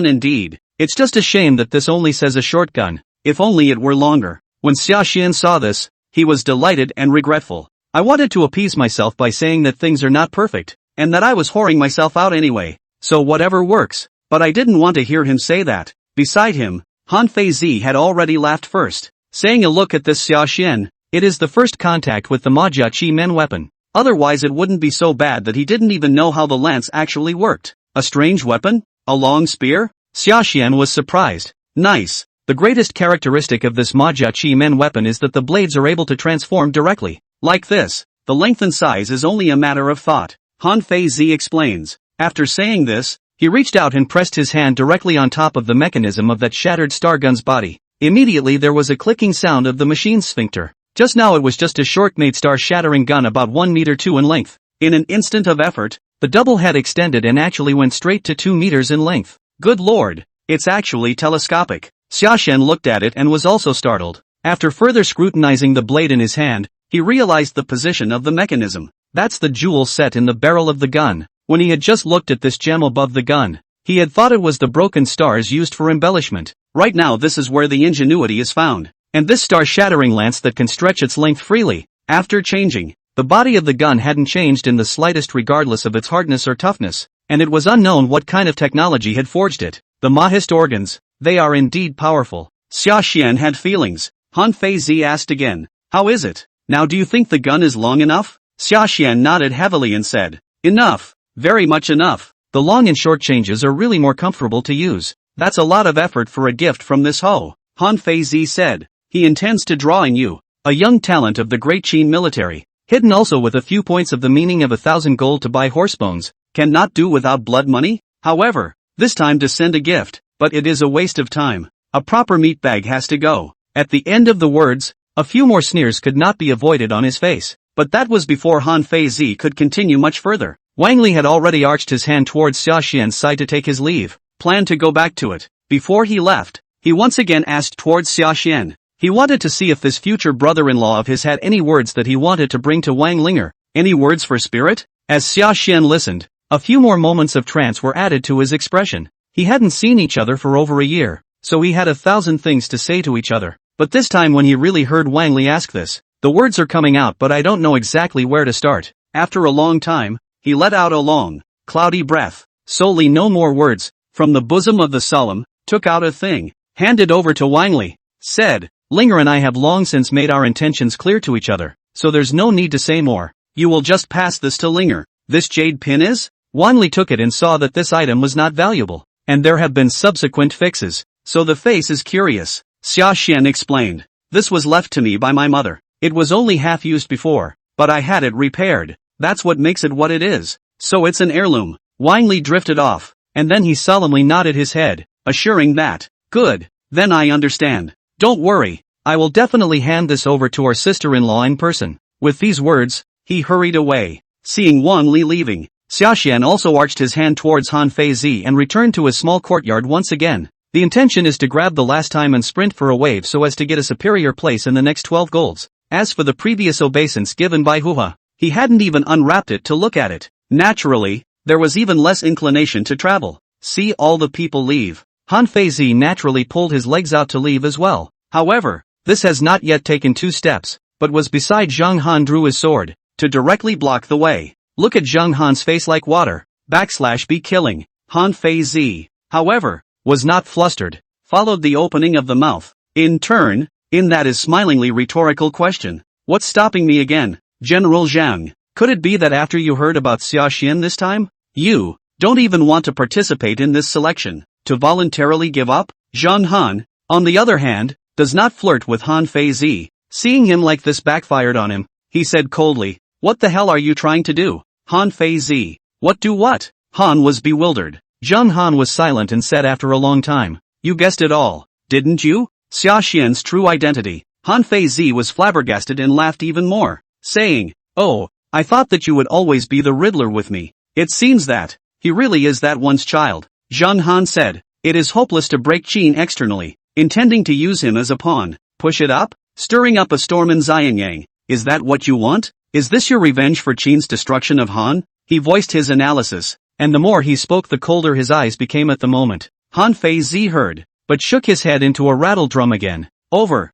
indeed. It's just a shame that this only says a short gun. If only it were longer. When Xiaxian saw this, he was delighted and regretful. I wanted to appease myself by saying that things are not perfect, and that I was whoring myself out anyway, so whatever works, but I didn't want to hear him say that. Beside him, Han Fei Zi had already laughed first, saying a look at this Xiaxian, it is the first contact with the Majia Chi Men weapon. Otherwise it wouldn't be so bad that he didn't even know how the lance actually worked. A strange weapon? A long spear? Xiaxian was surprised. Nice. The greatest characteristic of this Majia Chi Men weapon is that the blades are able to transform directly. Like this. The length and size is only a matter of thought. Han Fei Zi explains. After saying this, he reached out and pressed his hand directly on top of the mechanism of that shattered stargun's body. Immediately there was a clicking sound of the machine's sphincter. Just now it was just a short-made star-shattering gun about 1 meter 2 in length. In an instant of effort, the double head extended and actually went straight to 2 meters in length. Good lord, it's actually telescopic. Xiaxian looked at it and was also startled. After further scrutinizing the blade in his hand, he realized the position of the mechanism. That's the jewel set in the barrel of the gun. When he had just looked at this gem above the gun, he had thought it was the broken stars used for embellishment. Right now this is where the ingenuity is found. And this star-shattering lance that can stretch its length freely. After changing, the body of the gun hadn't changed in the slightest regardless of its hardness or toughness, and it was unknown what kind of technology had forged it. The Mahist organs, they are indeed powerful. Xiaxian had feelings. Han Fei Zi asked again, how is it? Now do you think the gun is long enough? Xiaxian nodded heavily and said, enough, very much enough. The long and short changes are really more comfortable to use. That's a lot of effort for a gift from this Ho. Han Fei Zi said, he intends to draw in you, a young talent of the great Qin military, hidden also with a few points of the meaning of 1,000 gold to buy horse bones, cannot do without blood money? However, this time to send a gift, but it is a waste of time. A proper meat bag has to go. At the end of the words, a few more sneers could not be avoided on his face, but that was before Han Fei Zi could continue much further. Wang Li had already arched his hand towards Xiaxian's side to take his leave, planned to go back to it. Before he left, he once again asked towards Xiaxian, He wanted to see if this future brother-in-law of his had any words that he wanted to bring to Wang Ling'er. Any words for spirit? As Sashan listened, a few more moments of trance were added to his expression. He hadn't seen each other for over a year, so he had 1,000 things to say to each other. But this time when he really heard Wang Li ask this, the words are coming out but I don't know exactly where to start. After a long time, he let out a long, cloudy breath. Solely no more words, from the bosom of the solemn, took out a thing, handed over to Wang Li, said, Ling'er and I have long since made our intentions clear to each other, so there's no need to say more. You will just pass this to Ling'er. This jade pin is? Wang Li took it and saw that this item was not valuable, and there have been subsequent fixes, so the face is curious. Sashan explained. This was left to me by my mother. It was only half used before, but I had it repaired. That's what makes it what it is. So it's an heirloom. Wang Li drifted off, and then he solemnly nodded his head, assuring that, good, then I understand. Don't worry, I will definitely hand this over to our sister-in-law in person. With these words, he hurried away. Seeing Wang Li leaving, Sashan also arched his hand towards Han Feizi and returned to his small courtyard once again. The intention is to grab the last time and sprint for a wave so as to get a superior place in the next 12 golds. As for the previous obeisance given by Hua, he hadn't even unwrapped it to look at it. Naturally, there was even less inclination to travel. See all the people leave. Han Feizi naturally pulled his legs out to leave as well. However, this has not yet taken 2 steps, but was beside Zhang Han drew his sword, to directly block the way. Look at Zhang Han's face like water, /be killing. Han Feizi, however, was not flustered, followed the opening of the mouth. In turn, in that is smilingly rhetorical question. What's stopping me again, General Zhang? Could it be that after you heard about Xiaoxian this time, you don't even want to participate in this selection? To voluntarily give up? Zhang Han, on the other hand, does not flirt with Han Feizi. Seeing him like this backfired on him, he said coldly, what the hell are you trying to do? Han Feizi, what do what? Han was bewildered. Zhang Han was silent and said after a long time, you guessed it all, didn't you? Xiaoxian's true identity. Han Feizi was flabbergasted and laughed even more, saying, oh, I thought that you would always be the Riddler with me. It seems that he really is that one's child. Zhang Han said, it is hopeless to break Qin externally, intending to use him as a pawn. Push it up? Stirring up a storm in Xianyang. Is that what you want? Is this your revenge for Qin's destruction of Han? He voiced his analysis, and the more he spoke the colder his eyes became at the moment. Han Feizi heard, but shook his head into a rattledrum again. Over,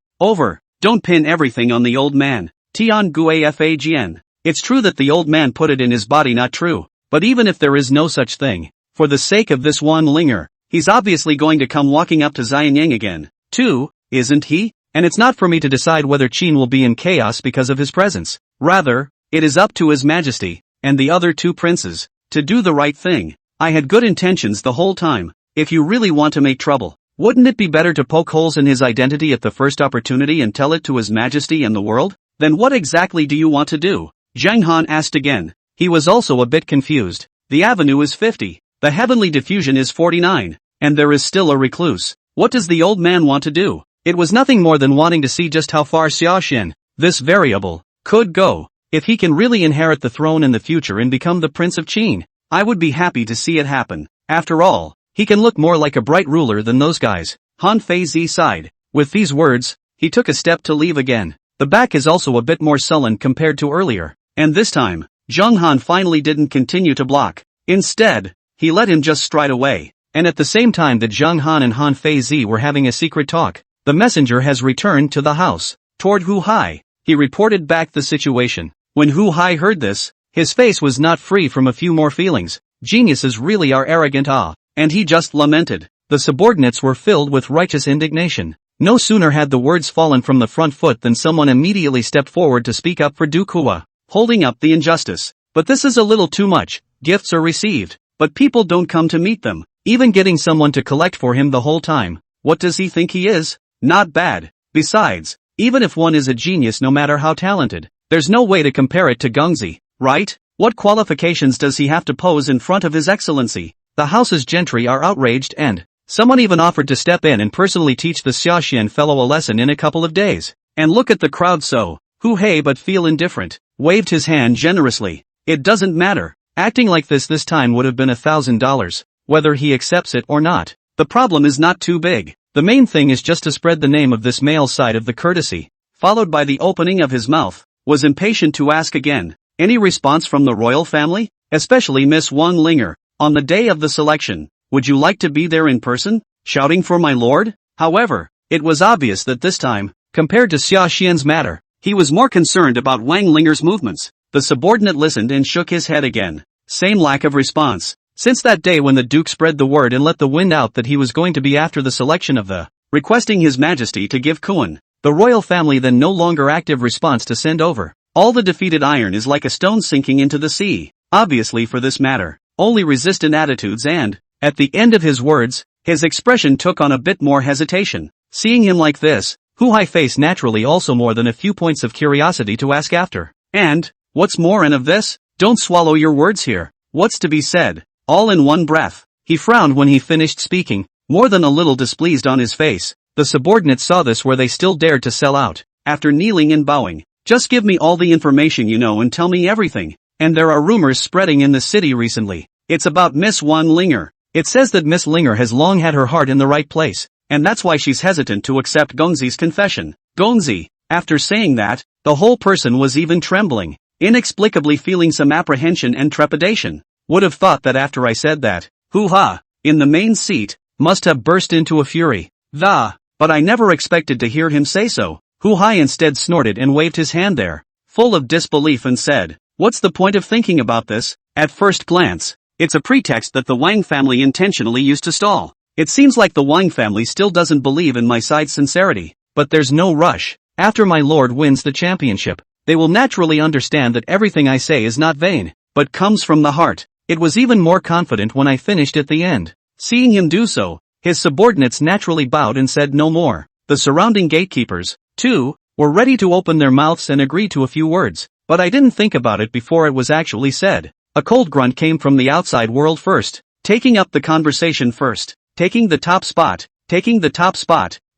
don't pin everything on the old man. Tian Guafagn. It's true that the old man put it in his body, not true, but even if there is no such thing, for the sake of this one Ling'er, he's obviously going to come walking up to Xianyang again, too, isn't he? And it's not for me to decide whether Qin will be in chaos because of his presence. Rather, it is up to His Majesty, and the other 2 princes, to do the right thing. I had good intentions the whole time. If you really want to make trouble, wouldn't it be better to poke holes in his identity at the first opportunity and tell it to His Majesty and the world? Then what exactly do you want to do? Zhang Han asked again. He was also a bit confused. The avenue is 50. The heavenly diffusion is 49. And there is still a recluse. What does the old man want to do? It was nothing more than wanting to see just how far Xiaoxian, this variable, could go. If he can really inherit the throne in the future and become the Prince of Qin, I would be happy to see it happen. After all, he can look more like a bright ruler than those guys. Han Feizi sighed. With these words, he took a step to leave again. The back is also a bit more sullen compared to earlier. And this time, Zhang Han finally didn't continue to block. Instead, he let him just stride away. And at the same time that Zhang Han and Han Feizi were having a secret talk, the messenger has returned to the house. Toward Hu Hai, he reported back the situation. When Hu Hai heard this, his face was not free from a few more feelings. Geniuses really are arrogant, and he just lamented. The subordinates were filled with righteous indignation. No sooner had the words fallen from the front foot than someone immediately stepped forward to speak up for Duke Hua, holding up the injustice. But this is a little too much. Gifts are received, but people don't come to meet them. Even getting someone to collect for him the whole time. What does he think he is? Not bad. Besides, even if one is a genius no matter how talented, there's no way to compare it to Gengzi, right? What qualifications does he have to pose in front of His Excellency? The house's gentry are outraged and someone even offered to step in and personally teach the Xiaoxian fellow a lesson in a couple of days. And look at the crowd, so, Hu Hei but feel indifferent, waved his hand generously. It doesn't matter. Acting like this time would have been $1,000, whether he accepts it or not. The problem is not too big. The main thing is just to spread the name of this male side of the courtesy, followed by the opening of his mouth, was impatient to ask again. Any response from the royal family? Especially Miss Wang Ling'er, on the day of the selection. Would you like to be there in person, shouting for my lord? However, it was obvious that this time, compared to Xia Xian's matter, he was more concerned about Wang Ling'er's movements. The subordinate listened and shook his head again. Same lack of response. Since that day when the Duke spread the word and let the wind out that he was going to be after the selection of the, requesting His Majesty to give Qin, the royal family then no longer active response to send over. All the defeated iron is like a stone sinking into the sea. Obviously for this matter, only resistant attitudes and, at the end of his words, his expression took on a bit more hesitation. Seeing him like this, Hu Hai faced naturally also more than a few points of curiosity to ask after. And, what's more and of this? Don't swallow your words here. What's to be said? All in one breath. He frowned when he finished speaking, more than a little displeased on his face. The subordinates saw this where they still dared to sell out. After kneeling and bowing, just give me all the information you know and tell me everything. And there are rumors spreading in the city recently. It's about Miss Wang Ling'er. It says that Miss Ling'er has long had her heart in the right place, and that's why she's hesitant to accept Gongzi's confession. Gongzi, after saying that, the whole person was even trembling, inexplicably feeling some apprehension and trepidation. Would have thought that after I said that, hoo-ha, in the main seat, must have burst into a fury. But I never expected to hear him say so. Hu-hai instead snorted and waved his hand there, full of disbelief and said, what's the point of thinking about this? At first glance, it's a pretext that the Wang family intentionally used to stall. It seems like the Wang family still doesn't believe in my side's sincerity, but there's no rush. After my lord wins the championship, they will naturally understand that everything I say is not vain, but comes from the heart. It was even more confident when I finished at the end. Seeing him do so, his subordinates naturally bowed and said no more. The surrounding gatekeepers, too, were ready to open their mouths and agree to a few words, but I didn't think about it before it was actually said. A cold grunt came from the outside world first, taking up the conversation first. Taking the top spot.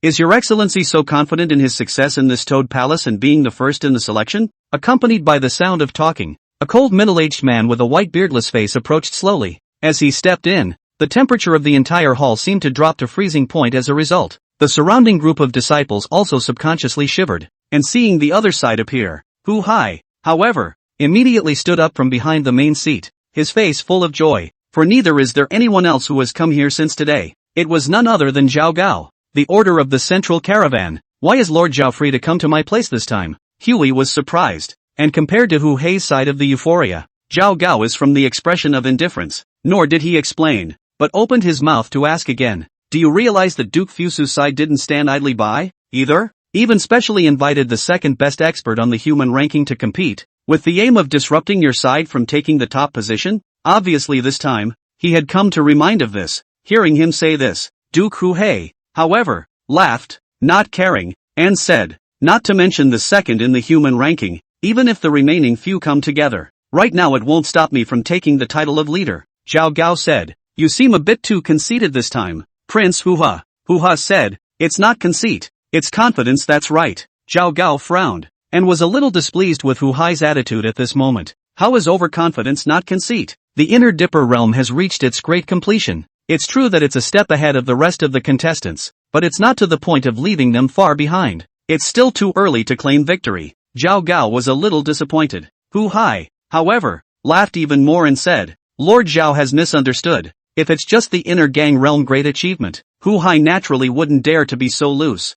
Is Your Excellency so confident in his success in this Toad Palace and being the first in the selection? Accompanied by the sound of talking, a cold middle-aged man with a white beardless face approached slowly. As he stepped in, the temperature of the entire hall seemed to drop to freezing point as a result. The surrounding group of disciples also subconsciously shivered, and seeing the other side appear, Hu-hai, however, immediately stood up from behind the main seat, his face full of joy, for neither is there anyone else who has come here since today. It was none other than Zhao Gao, the order of the central caravan. Why is Lord Zhao free to come to my place this time? Huey was surprised, and compared to Hu Hei's side of the euphoria, Zhao Gao is from the expression of indifference, nor did he explain, but opened his mouth to ask again. Do you realize that Duke Fusu's side didn't stand idly by, either? Even specially invited the second best expert on the human ranking to compete, with the aim of disrupting your side from taking the top position? Obviously this time, he had come to remind of this. Hearing him say this, Duke Hu Hei, however, laughed, not caring, and said, not to mention the second in the human ranking, even if the remaining few come together, right now it won't stop me from taking the title of leader. Zhao Gao said, you seem a bit too conceited this time, Prince Hu-ha. Hu-ha said, it's not conceit, it's confidence, that's right. Zhao Gao frowned, and was a little displeased with Hu-hai's attitude at this moment. How is overconfidence not conceit? The Inner Dipper realm has reached its great completion. It's true that it's a step ahead of the rest of the contestants, but it's not to the point of leaving them far behind. It's still too early to claim victory. Zhao Gao was a little disappointed. Hu-hai, however, laughed even more and said, Lord Zhao has misunderstood. If it's just the inner gang realm great achievement, Hu-hai naturally wouldn't dare to be so loose.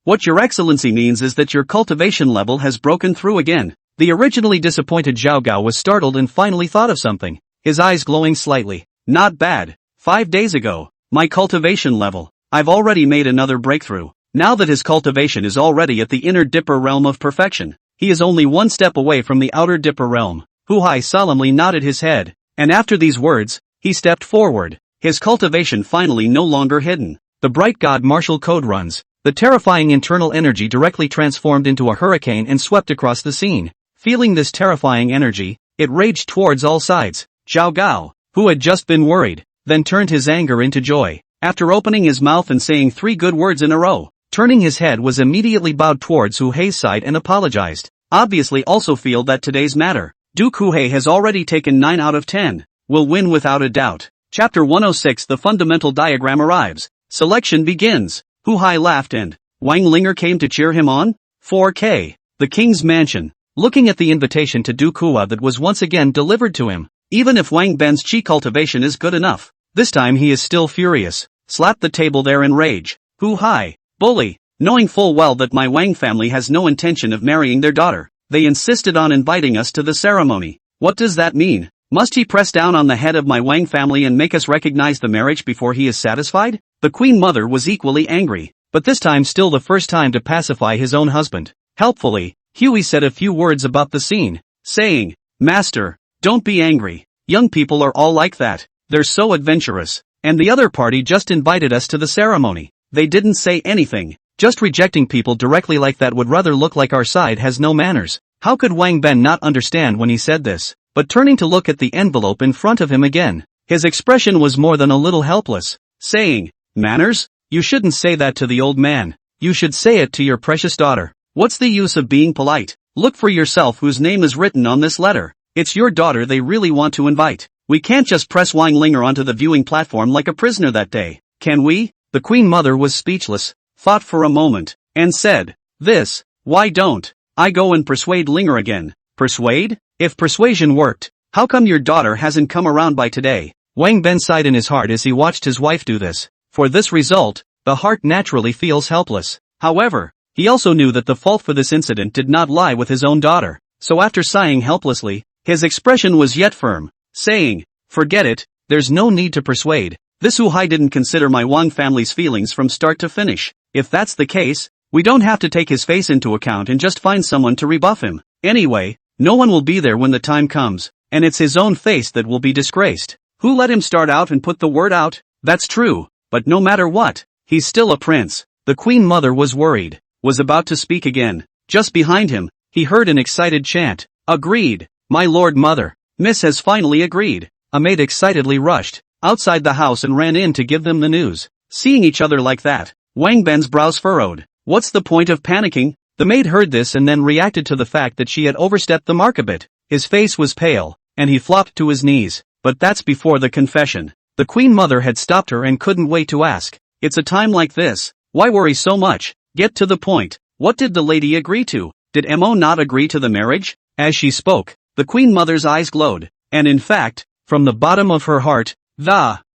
What Your Excellency means is that your cultivation level has broken through again. The originally disappointed Zhao Gao was startled and finally thought of something, his eyes glowing slightly. Not bad. 5 days ago, my cultivation level, I've already made another breakthrough. Now that his cultivation is already at the Inner Dipper realm of perfection, he is only one step away from the Outer Dipper realm. Hu-hai solemnly nodded his head, and after these words, he stepped forward, his cultivation finally no longer hidden. The bright god martial code runs, the terrifying internal energy directly transformed into a hurricane and swept across the scene. Feeling this terrifying energy, it raged towards all sides. Zhao Gao, who had just been worried, then turned his anger into joy. After opening his mouth and saying 3 good words in a row, turning his head was immediately bowed towards Hu Hei's side and apologized. Obviously also feel that today's matter, Duke Hu Hei has already taken 9 out of 10, will win without a doubt. Chapter 106 The fundamental diagram arrives. Selection begins. Hu Hai laughed and Wang Ling'er came to cheer him on. 4K. The king's mansion. Looking at the invitation to do Kua that was once again delivered to him. Even if Wang Ben's chi cultivation is good enough, this time he is still furious. Slapped the table there in rage. Hu Hai. Bully. Knowing full well that my Wang family has no intention of marrying their daughter, they insisted on inviting us to the ceremony. What does that mean? Must he press down on the head of my Wang family and make us recognize the marriage before he is satisfied? The queen mother was equally angry, but this time still the first time to pacify his own husband. Helpfully, Huey said a few words about the scene, saying, "Master, don't be angry. Young people are all like that. They're so adventurous. And the other party just invited us to the ceremony. They didn't say anything. Just rejecting people directly like that would rather look like our side has no manners." How could Wang Ben not understand when he said this? But turning to look at the envelope in front of him again, his expression was more than a little helpless, saying, "Manners? You shouldn't say that to the old man. You should say it to your precious daughter. What's the use of being polite? Look for yourself whose name is written on this letter. It's your daughter they really want to invite. We can't just press Wang Ling'er onto the viewing platform like a prisoner that day, can we?" The queen mother was speechless, thought for a moment, and said, "This, why don't I go and persuade Ling'er again?" Persuade? If persuasion worked, how come your daughter hasn't come around by today? Wang Ben sighed in his heart as he watched his wife do this. For this result, the heart naturally feels helpless. However, he also knew that the fault for this incident did not lie with his own daughter, so after sighing helplessly, his expression was yet firm, saying, "Forget it, there's no need to persuade. This Hu Hai didn't consider my Wang family's feelings from start to finish. If that's the case, we don't have to take his face into account and just find someone to rebuff him. Anyway, no one will be there when the time comes, and it's his own face that will be disgraced. Who let him start out and put the word out? That's true, but no matter what, he's still a prince." The queen mother was worried, was about to speak again. Just behind him, he heard an excited chant. "Agreed, my lord mother. Miss has finally agreed." A maid excitedly rushed outside the house and ran in to give them the news. Seeing each other like that, Wang Ben's brows furrowed. What's the point of panicking? The maid heard this and then reacted to the fact that she had overstepped the mark a bit. His face was pale, and he flopped to his knees. But that's before the confession. The queen mother had stopped her and couldn't wait to ask. "It's a time like this. Why worry so much? Get to the point. What did the lady agree to? Did Mo not agree to the marriage?" As she spoke, the queen mother's eyes glowed, and in fact, from the bottom of her heart,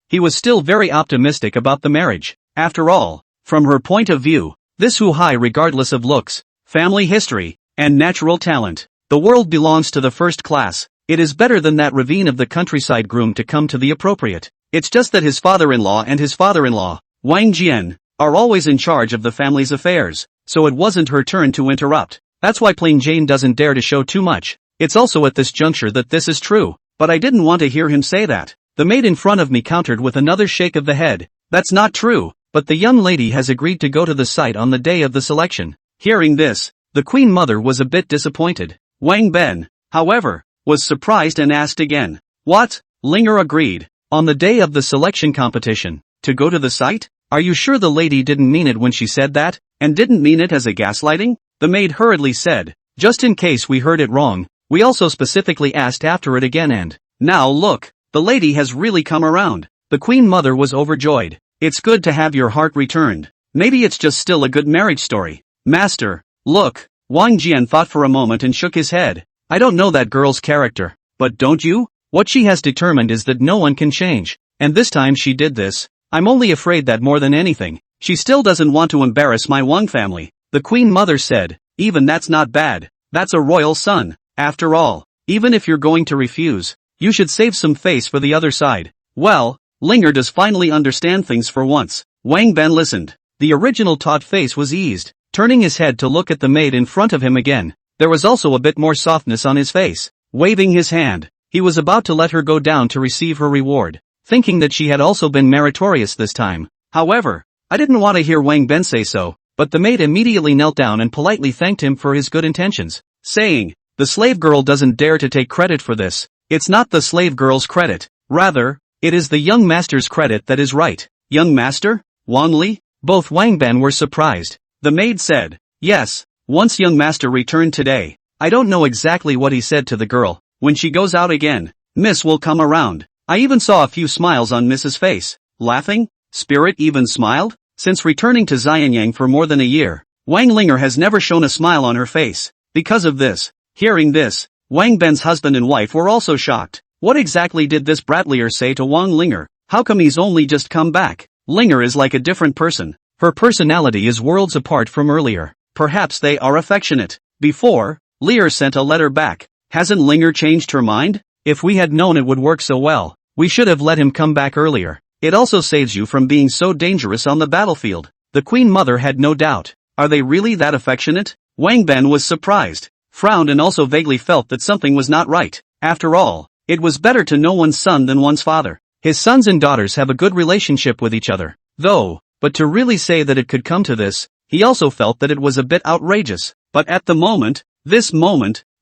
he was still very optimistic about the marriage. After all, from her point of view, this Hu Hai, regardless of looks, family history, and natural talent, the world belongs to the first class. It is better than that ravine of the countryside groom to come to the appropriate. It's just that his father-in-law and his father-in-law, Wang Jian, are always in charge of the family's affairs, so it wasn't her turn to interrupt. That's why plain Jane doesn't dare to show too much. It's also at this juncture that this is true, but I didn't want to hear him say that. The maid in front of me countered with another shake of the head. That's not true, but the young lady has agreed to go to the site on the day of the selection. Hearing this, the queen mother was a bit disappointed. Wang Ben, however, was surprised and asked again. "What?" Ling'er agreed. "On the day of the selection competition, to go to the site? Are you sure the lady didn't mean it when she said that, and didn't mean it as a gaslighting?" The maid hurriedly said. "Just in case we heard it wrong, we also specifically asked after it again and, now look, the lady has really come around." The queen mother was overjoyed. "It's good to have your heart returned. Maybe it's just still a good marriage story." "Master, look." Wang Jian thought for a moment and shook his head. "I don't know that girl's character, but don't you? What she has determined is that no one can change, and this time she did this. I'm only afraid that more than anything, she still doesn't want to embarrass my Wang family." The queen mother said, "Even that's not bad. That's a royal son. After all, even if you're going to refuse, you should save some face for the other side." Well, Ling'er does finally understand things for once. Wang Ben listened. The original taut face was eased, turning his head to look at the maid in front of him again. There was also a bit more softness on his face. Waving his hand, he was about to let her go down to receive her reward, thinking that she had also been meritorious this time. However, I didn't want to hear Wang Ben say so, but the maid immediately knelt down and politely thanked him for his good intentions, saying, "The slave girl doesn't dare to take credit for this. It's not the slave girl's credit. Rather, it is the young master's credit that is right." "Young master? Wang Li?" Both Wang Ben were surprised. The maid said, "Yes, once young master returned today. I don't know exactly what he said to the girl. When she goes out again, Miss will come around. I even saw a few smiles on Miss's face." Laughing? Spirit even smiled? Since returning to Xianyang for more than a year, Wang Ling'er has never shown a smile on her face. Because of this, hearing this, Wang Ben's husband and wife were also shocked. What exactly did this bratlier say to Wang Ling'er? How come he's only just come back? Ling'er is like a different person. Her personality is worlds apart from earlier. Perhaps they are affectionate. Before, Ling'er sent a letter back. Hasn't Ling'er changed her mind? If we had known it would work so well, we should have let him come back earlier. It also saves you from being so dangerous on the battlefield. The Queen Mother had no doubt. Are they really that affectionate? Wang Ben was surprised, frowned and also vaguely felt that something was not right. After all, it was better to know one's son than one's father. His sons and daughters have a good relationship with each other. But to really say that it could come to this, he also felt that it was a bit outrageous. But at the moment,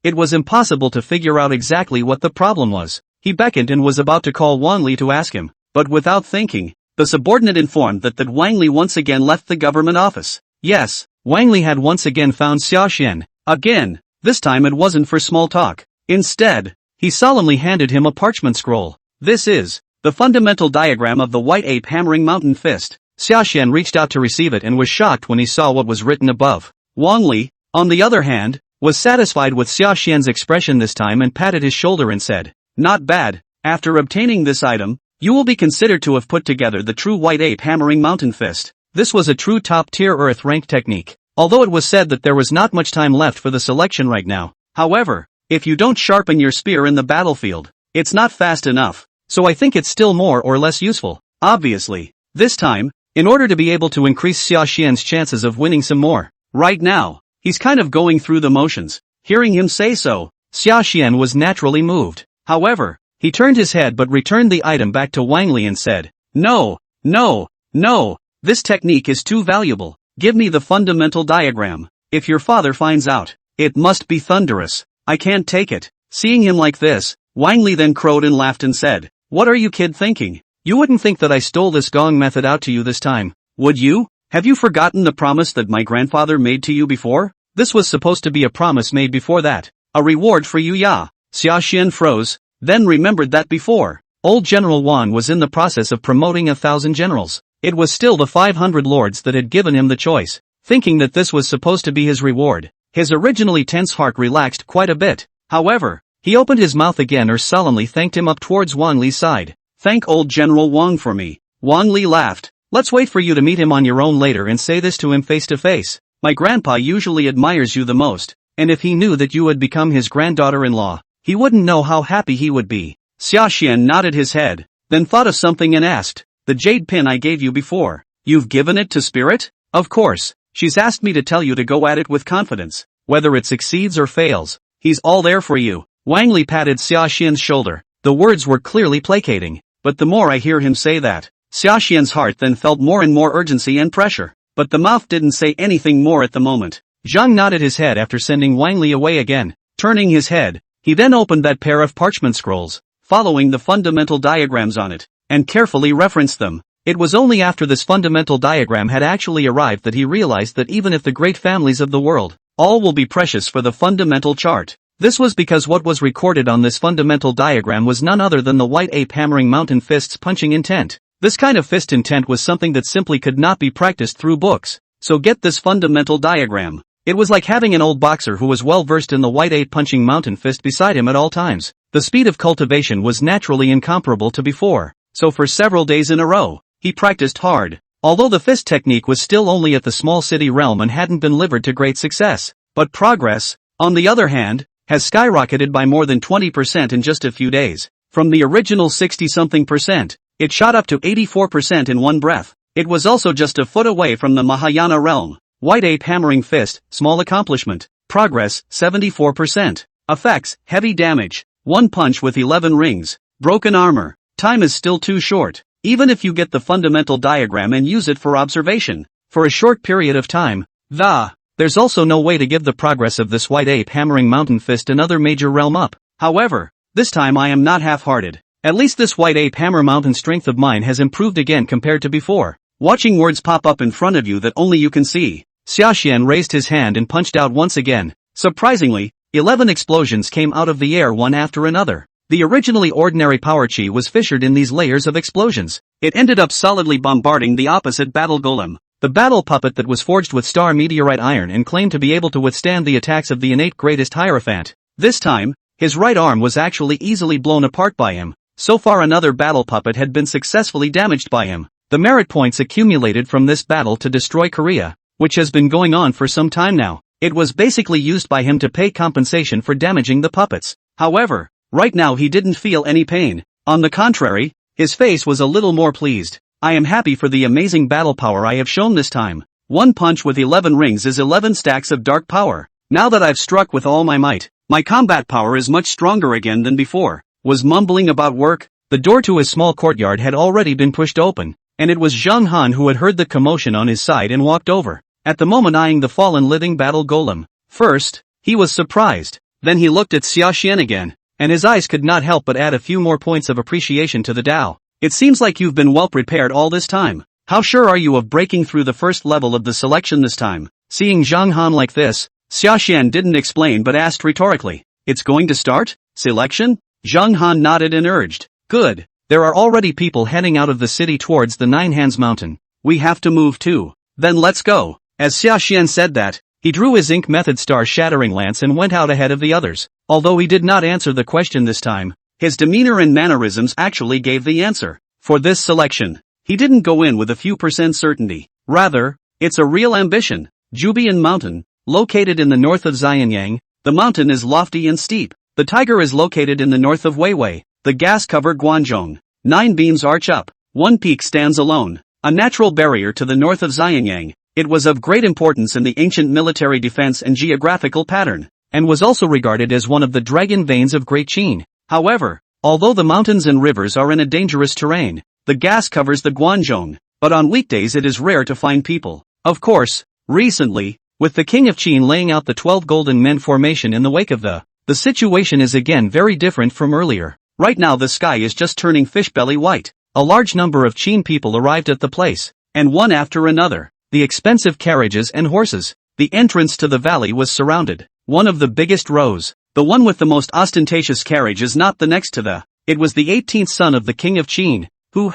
it was impossible to figure out exactly what the problem was. He beckoned and was about to call Wang Li to ask him, but without thinking, the subordinate informed that Wang Li once again left the government office. Yes, Wang Li had once again found Sashan. Again, this time it wasn't for small talk. Instead, he solemnly handed him a parchment scroll. This is the fundamental diagram of the white ape hammering mountain fist. Sashan reached out to receive it and was shocked when he saw what was written above. Wang Li, on the other hand, was satisfied with Sashan's expression this time and patted his shoulder and said, "Not bad. After obtaining this item, you will be considered to have put together the true white ape hammering mountain fist." This was a true top-tier Earth rank technique, although it was said that there was not much time left for the selection right now. However, if you don't sharpen your spear in the battlefield, it's not fast enough, so I think it's still more or less useful. Obviously, this time, in order to be able to increase Xiaxian's chances of winning some more. Right now, he's kind of going through the motions. Hearing him say so, Xiaxian was naturally moved. However, he turned his head but returned the item back to Wang Li and said, "No. This technique is too valuable. Give me the fundamental diagram. If your father finds out, it must be thunderous. I can't take it." Seeing him like this, Wang Li then crowed and laughed and said, "What are you kid thinking? You wouldn't think that I stole this gong method out to you this time, would you? Have you forgotten the promise that my grandfather made to you before? This was supposed to be a promise made before that. A reward for you, ya." Xiaxian froze, then remembered that before, old General Wan was in the process of promoting 1,000 generals. It was still the 500 lords that had given him the choice. Thinking that this was supposed to be his reward, his originally tense heart relaxed quite a bit. However, he opened his mouth again or solemnly thanked him up towards Wang Li's side. "Thank old General Wang for me." Wang Li laughed. "Let's wait for you to meet him on your own later and say this to him face to face. My grandpa usually admires you the most, and if he knew that you had become his granddaughter-in-law, he wouldn't know how happy he would be." Xiaxian nodded his head, then thought of something and asked, "The jade pin I gave you before, you've given it to Spirit?" "Of course, she's asked me to tell you to go at it with confidence. Whether it succeeds or fails, he's all there for you." Wang Li patted Xiaxian's shoulder. The words were clearly placating, but the more I hear him say that, Xiaxian's heart then felt more and more urgency and pressure. But the mouth didn't say anything more at the moment. Zhang nodded his head after sending Wang Li away again. Turning his head, he then opened that pair of parchment scrolls, following the fundamental diagrams on it, and carefully referenced them. It was only after this fundamental diagram had actually arrived that he realized that even if the great families of the world, all will be precious for the fundamental chart. This was because what was recorded on this fundamental diagram was none other than the white ape hammering mountain fist's punching intent. This kind of fist intent was something that simply could not be practiced through books. So get this fundamental diagram. It was like having an old boxer who was well versed in the white ape punching mountain fist beside him at all times. The speed of cultivation was naturally incomparable to before. So for several days in a row, he practiced hard. Although the fist technique was still only at the small city realm and hadn't been delivered to great success. But progress, on the other hand, has skyrocketed by more than 20% in just a few days. From the original 60-something%, it shot up to 84% in one breath. It was also just a foot away from the Mahayana realm. White ape hammering fist, small accomplishment. Progress, 74%. Effects, heavy damage. One punch with 11 rings. Broken armor. Time is still too short. Even if you get the fundamental diagram and use it for observation, for a short period of time, there's also no way to give the progress of this white ape hammering mountain fist another major realm up. However, this time I am not half-hearted. At least this white ape hammer mountain strength of mine has improved again compared to before. Watching words pop up in front of you that only you can see, Xiaxian raised his hand and punched out once again. Surprisingly, 11 explosions came out of the air one after another. The originally ordinary power chi was fissured in these layers of explosions. It ended up solidly bombarding the opposite battle golem. The battle puppet that was forged with star meteorite iron and claimed to be able to withstand the attacks of the innate greatest Hierophant. This time, his right arm was actually easily blown apart by him. So far another battle puppet had been successfully damaged by him. The merit points accumulated from this battle to destroy Korea, which has been going on for some time now. It was basically used by him to pay compensation for damaging the puppets. However, right now he didn't feel any pain. On the contrary, his face was a little more pleased. I am happy for the amazing battle power I have shown this time. One punch with 11 rings is 11 stacks of dark power. Now that I've struck with all my might, my combat power is much stronger again than before. Was mumbling about work? The door to his small courtyard had already been pushed open, and it was Zhang Han who had heard the commotion on his side and walked over, at the moment eyeing the fallen living battle golem. First, he was surprised, then he looked at Sashan again, and his eyes could not help but add a few more points of appreciation to the Tao. It seems like you've been well prepared all this time. How sure are you of breaking through the first level of the selection this time? Seeing Zhang Han like this, Sashan didn't explain but asked rhetorically, "It's going to start? Selection?" Zhang Han nodded and urged, "Good. There are already people heading out of the city towards the Nine Hands Mountain. We have to move too. Then let's go." As Sashan said that, he drew his ink method star-shattering lance and went out ahead of the others. Although he did not answer the question this time, his demeanor and mannerisms actually gave the answer. For this selection, he didn't go in with a few % certainty. Rather, it's a real ambition. Jubian Mountain, located in the north of Xianyang, the mountain is lofty and steep. The tiger is located in the north of Weiwei, the gas-covered Guangzhong. 9 beams arch up, one peak stands alone, a natural barrier to the north of Xianyang. It was of great importance in the ancient military defense and geographical pattern, and was also regarded as one of the dragon veins of Great Qin. However, although the mountains and rivers are in a dangerous terrain, the gas covers the Guangzhong, but on weekdays it is rare to find people. Of course, recently, with the King of Qin laying out the 12 Golden Men formation in the wake of the situation is again very different from earlier. Right now the sky is just turning fish-belly white. A large number of Qin people arrived at the place, and one after another. The expensive carriages and horses. The entrance to the valley was surrounded. One of the biggest rows. The one with the most ostentatious carriage is not the next to the. It was the 18th son of the King of Qin, who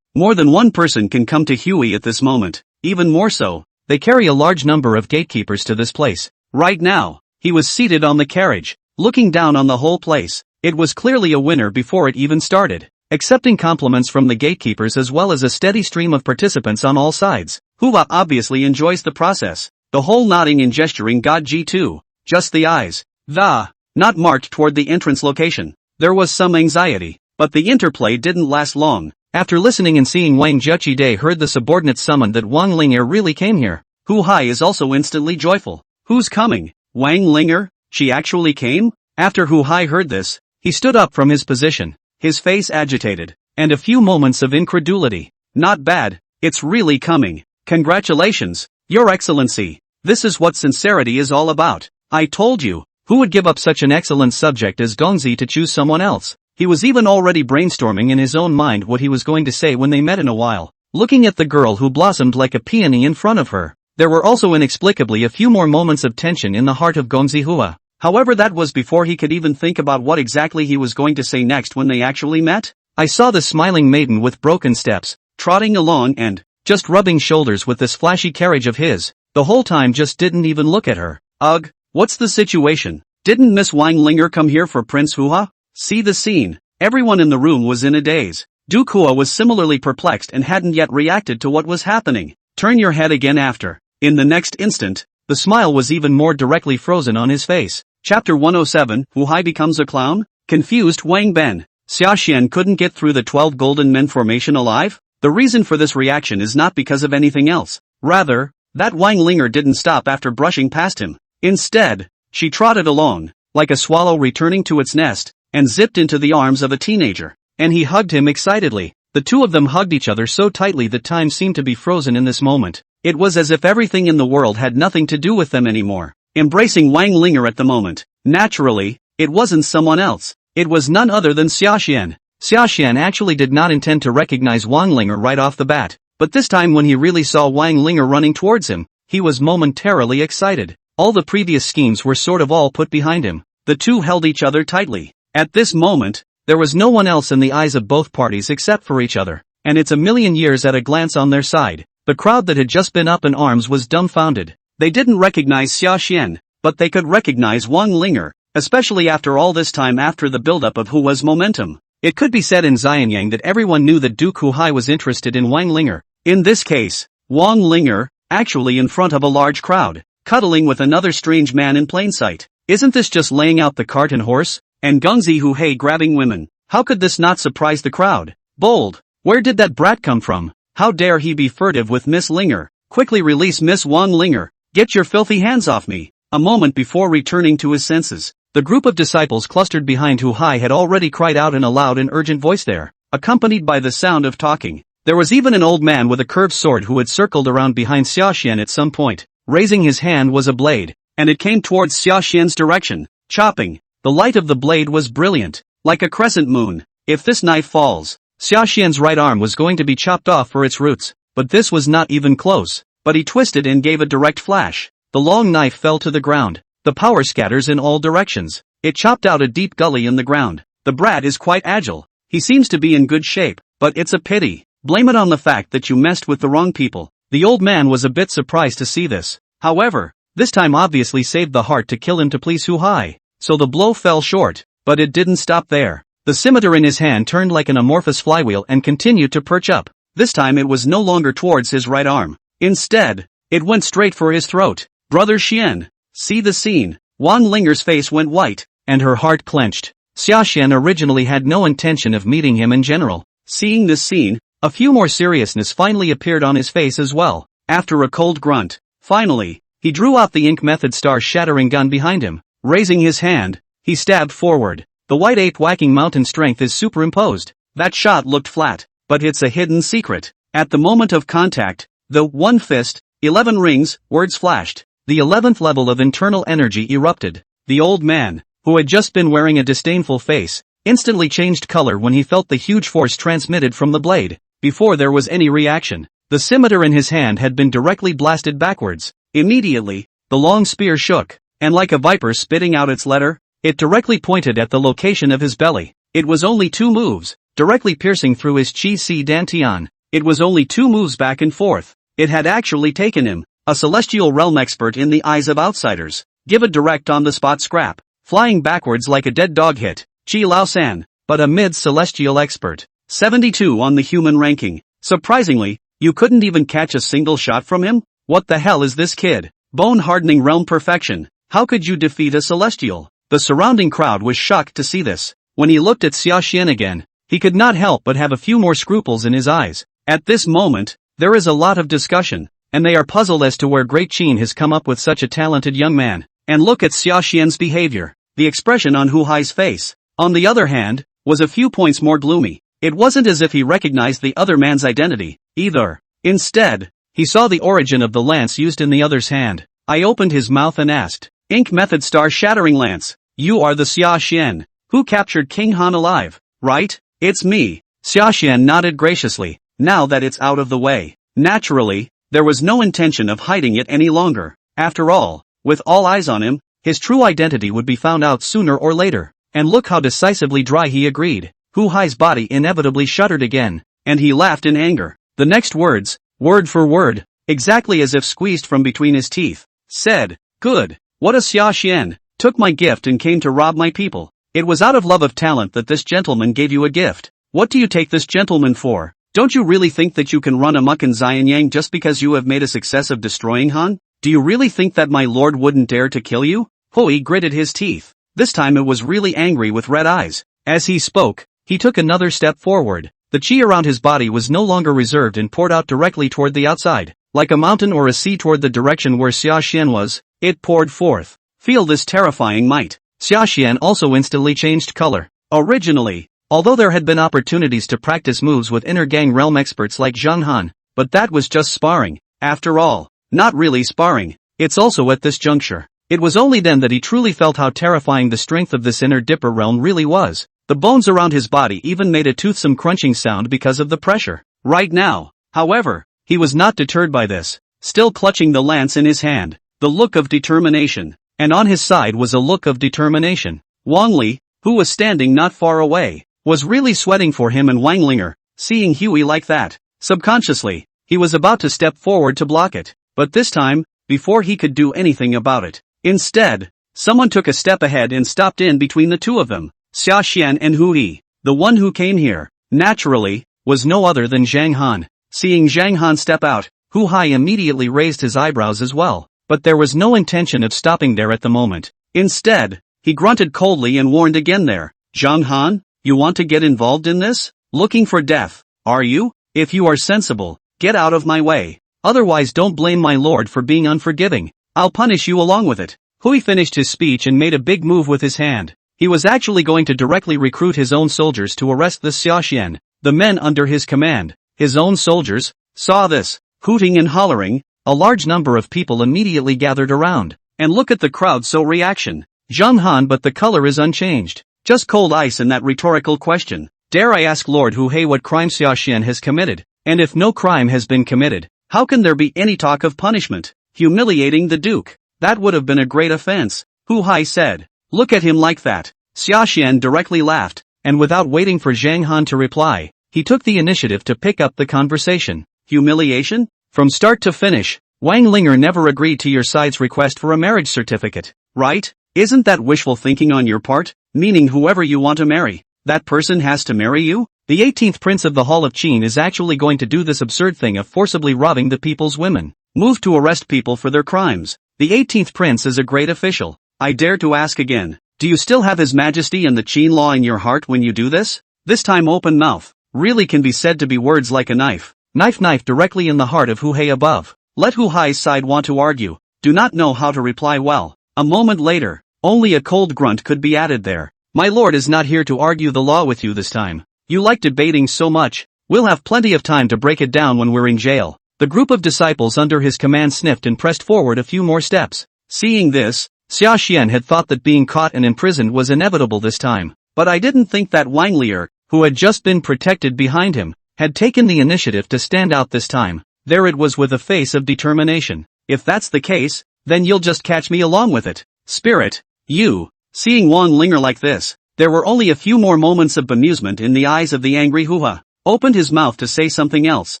more than one person can come to Huey at this moment. Even more so, they carry a large number of gatekeepers to this place. Right now, he was seated on the carriage, looking down on the whole place. It was clearly a winner before it even started. Accepting compliments from the gatekeepers as well as a steady stream of participants on all sides. Hua obviously enjoys the process. The whole nodding and gesturing got G2. Just the eyes. Not marked toward the entrance location. There was some anxiety, but the interplay didn't last long. After listening and seeing Wang Zhechide heard the subordinate summon that Wang Ling'er really came here. Hu Hai is also instantly joyful. Who's coming? Wang Ling'er? She actually came? After Hu Hai heard this, he stood up from his position, his face agitated, and a few moments of incredulity. Not bad, it's really coming. Congratulations, Your Excellency. This is what sincerity is all about. I told you, who would give up such an excellent subject as Gongzi to choose someone else? He was even already brainstorming in his own mind what he was going to say when they met in a while. Looking at the girl who blossomed like a peony in front of her, there were also inexplicably a few more moments of tension in the heart of Gongzi Hua. However, that was before he could even think about what exactly he was going to say next when they actually met. I saw the smiling maiden with broken steps, trotting along and just rubbing shoulders with this flashy carriage of his, the whole time just didn't even look at her. Ugh, what's the situation? Didn't Miss Wang Ling'er come here for Prince Hua? See the scene. Everyone in the room was in a daze. Duke Hua was similarly perplexed and hadn't yet reacted to what was happening. Turn your head again after. In the next instant, the smile was even more directly frozen on his face. Chapter 107, Hu Hai becomes a clown? Confused Wang Ben. Sashan couldn't get through the 12 Golden Men formation alive? The reason for this reaction is not because of anything else. Rather, that Wang Ling'er didn't stop after brushing past him. Instead, she trotted along, like a swallow returning to its nest, and zipped into the arms of a teenager. And he hugged him excitedly. The two of them hugged each other so tightly that time seemed to be frozen in this moment. It was as if everything in the world had nothing to do with them anymore. Embracing Wang Ling'er at the moment. Naturally, it wasn't someone else. It was none other than Sashan. Sashan actually did not intend to recognize Wang Ling'er right off the bat, but this time when he really saw Wang Ling'er running towards him, he was momentarily excited. All the previous schemes were sort of all put behind him. The two held each other tightly. At this moment, There was no one else in the eyes of both parties except for each other, and it's a million years at a glance on their side. The crowd that had just been up in arms was dumbfounded. They didn't recognize Sashan, but they could recognize Wang Ling'er, especially after all this time after the buildup of Hua's momentum. It could be said in Xianyang that everyone knew that Duke Huhai was interested in Wang Ling'er. In this case, Wang Ling'er, actually in front of a large crowd, cuddling with another strange man in plain sight. Isn't this just laying out the cart and horse? And Gengzi Huhei grabbing women. How could this not surprise the crowd? Bold. Where did that brat come from? How dare he be furtive with Miss Ling'er? Quickly release Miss Wang Ling'er. Get your filthy hands off me. A moment before returning to his senses, the group of disciples clustered behind Huhai had already cried out in a loud and urgent voice there, accompanied by the sound of talking. There was even an old man with a curved sword who had circled around behind Sashan at some point. Raising his hand was a blade, and it came towards Sashan's direction, chopping. The light of the blade was brilliant, like a crescent moon. If this knife falls, Sashan's right arm was going to be chopped off for its roots, but this was not even close. But he twisted and gave a direct flash. The long knife fell to the ground. The power scatters in all directions. It chopped out a deep gully in the ground. The brat is quite agile. He seems to be in good shape, but it's a pity. Blame it on the fact that you messed with the wrong people. The old man was a bit surprised to see this. However, this time obviously saved the heart to kill him to please Huhai. So the blow fell short, but it didn't stop there. The scimitar in his hand turned like an amorphous flywheel and continued to perch up. This time it was no longer towards his right arm. Instead, it went straight for his throat. Brother Xian, see the scene. Wang Ling'er's face went white, and her heart clenched. Sashan originally had no intention of meeting him in general. Seeing this scene, a few more seriousness finally appeared on his face as well. After a cold grunt, finally, he drew out the ink method star-shattering gun behind him. Raising his hand, he stabbed forward. The white ape whacking mountain strength is superimposed. That shot looked flat, but it's a hidden secret. At the moment of contact, the one fist, 11 rings, words flashed. The 11th level of internal energy erupted. The old man, who had just been wearing a disdainful face, instantly changed color when he felt the huge force transmitted from the blade. Before there was any reaction, the scimitar in his hand had been directly blasted backwards. Immediately, the long spear shook, and like a viper spitting out its letter, it directly pointed at the location of his belly. It was only 2 moves, directly piercing through his Qi Si Dantian. It was only 2 moves back and forth. It had actually taken him, a celestial realm expert in the eyes of outsiders. Give a direct on-the-spot scrap, flying backwards like a dead dog hit. Qi Lao San, but a mid-celestial expert. 72 on the human ranking. Surprisingly, you couldn't even catch a single shot from him? What the hell is this kid? Bone-hardening realm perfection. How could you defeat a celestial? The surrounding crowd was shocked to see this. When he looked at Sashan again, he could not help but have a few more scruples in his eyes. At this moment, there is a lot of discussion, and they are puzzled as to where Great Qin has come up with such a talented young man. And look at Sashan's behavior. The expression on Huhai's face, on the other hand, was a few points more gloomy. It wasn't as if he recognized the other man's identity, either. Instead, he saw the origin of the lance used in the other's hand. I opened his mouth and asked, Ink Method Star-Shattering Lance, you are the Sashan, who captured King Han alive, right? It's me. Sashan nodded graciously. Now that it's out of the way. Naturally, there was no intention of hiding it any longer. After all, with all eyes on him, his true identity would be found out sooner or later. And look how decisively dry he agreed. Huhai's body inevitably shuddered again, and he laughed in anger. The next words, word for word, exactly as if squeezed from between his teeth, said, good, what a Sashan, took my gift and came to rob my people. It was out of love of talent that this gentleman gave you a gift. What do you take this gentleman for? Don't you really think that you can run amok in Xianyang just because you have made a success of destroying Han? Do you really think that my lord wouldn't dare to kill you? Hui gritted his teeth. This time it was really angry with red eyes. As he spoke, he took another step forward. The chi around his body was no longer reserved and poured out directly toward the outside. Like a mountain or a sea toward the direction where Sashan was, it poured forth. Feel this terrifying might. Sashan also instantly changed color. Originally, although there had been opportunities to practice moves with inner gang realm experts like Zhang Han, but that was just sparring. After all, not really sparring. It's also at this juncture. It was only then that he truly felt how terrifying the strength of this inner dipper realm really was. The bones around his body even made a toothsome crunching sound because of the pressure. Right now, however, he was not deterred by this, still clutching the lance in his hand. The look of determination. And on his side was a look of determination. Wang Li, who was standing not far away, was really sweating for him and Wang Ling'er, seeing Huey like that. Subconsciously, he was about to step forward to block it, but this time, before he could do anything about it, instead, someone took a step ahead and stopped in between the two of them. Sashan and Huey, the one who came here, naturally, was no other than Zhang Han. Seeing Zhang Han step out, Hu Hai immediately raised his eyebrows as well, but there was no intention of stopping there at the moment. Instead, he grunted coldly and warned again there. Zhang Han, you want to get involved in this? Looking for death, are you? If you are sensible, get out of my way. Otherwise don't blame my lord for being unforgiving. I'll punish you along with it. Hui finished his speech and made a big move with his hand. He was actually going to directly recruit his own soldiers to arrest the Xiaxian, the men under his command. His own soldiers saw this, hooting and hollering. A large number of people immediately gathered around. And look at the crowd so reaction. Zhang Han, but the color is unchanged. Just cold ice in that rhetorical question. Dare I ask Lord Hu Hei what crime Xiaxian has committed? And if no crime has been committed, how can there be any talk of punishment? Humiliating the Duke. That would have been a great offense, Hu Hai said. Look at him like that. Xiaxian directly laughed, and without waiting for Zhang Han to reply, he took the initiative to pick up the conversation. Humiliation? From start to finish, Wang Ling'er never agreed to your side's request for a marriage certificate, right? Isn't that wishful thinking on your part? Meaning whoever you want to marry, that person has to marry you? The 18th Prince of the Hall of Qin is actually going to do this absurd thing of forcibly robbing the people's women. Move to arrest people for their crimes. The 18th Prince is a great official. I dare to ask again, do you still have His Majesty and the Qin law in your heart when you do this? This time open mouth, really can be said to be words like a knife. Knife directly in the heart of Hu Hei above. Let Hu Hai's side want to argue, do not know how to reply well. A moment later, only a cold grunt could be added there. My lord is not here to argue the law with you this time. You like debating so much, we'll have plenty of time to break it down when we're in jail. The group of disciples under his command sniffed and pressed forward a few more steps. Seeing this, Xiaxian had thought that being caught and imprisoned was inevitable this time. But I didn't think that Wang Ling'er, who had just been protected behind him, had taken the initiative to stand out this time. There it was with a face of determination. If that's the case, then you'll just catch me along with it. Spirit, you. Seeing Wang Ling'er like this, there were only a few more moments of bemusement in the eyes of the angry Hua. Opened his mouth to say something else,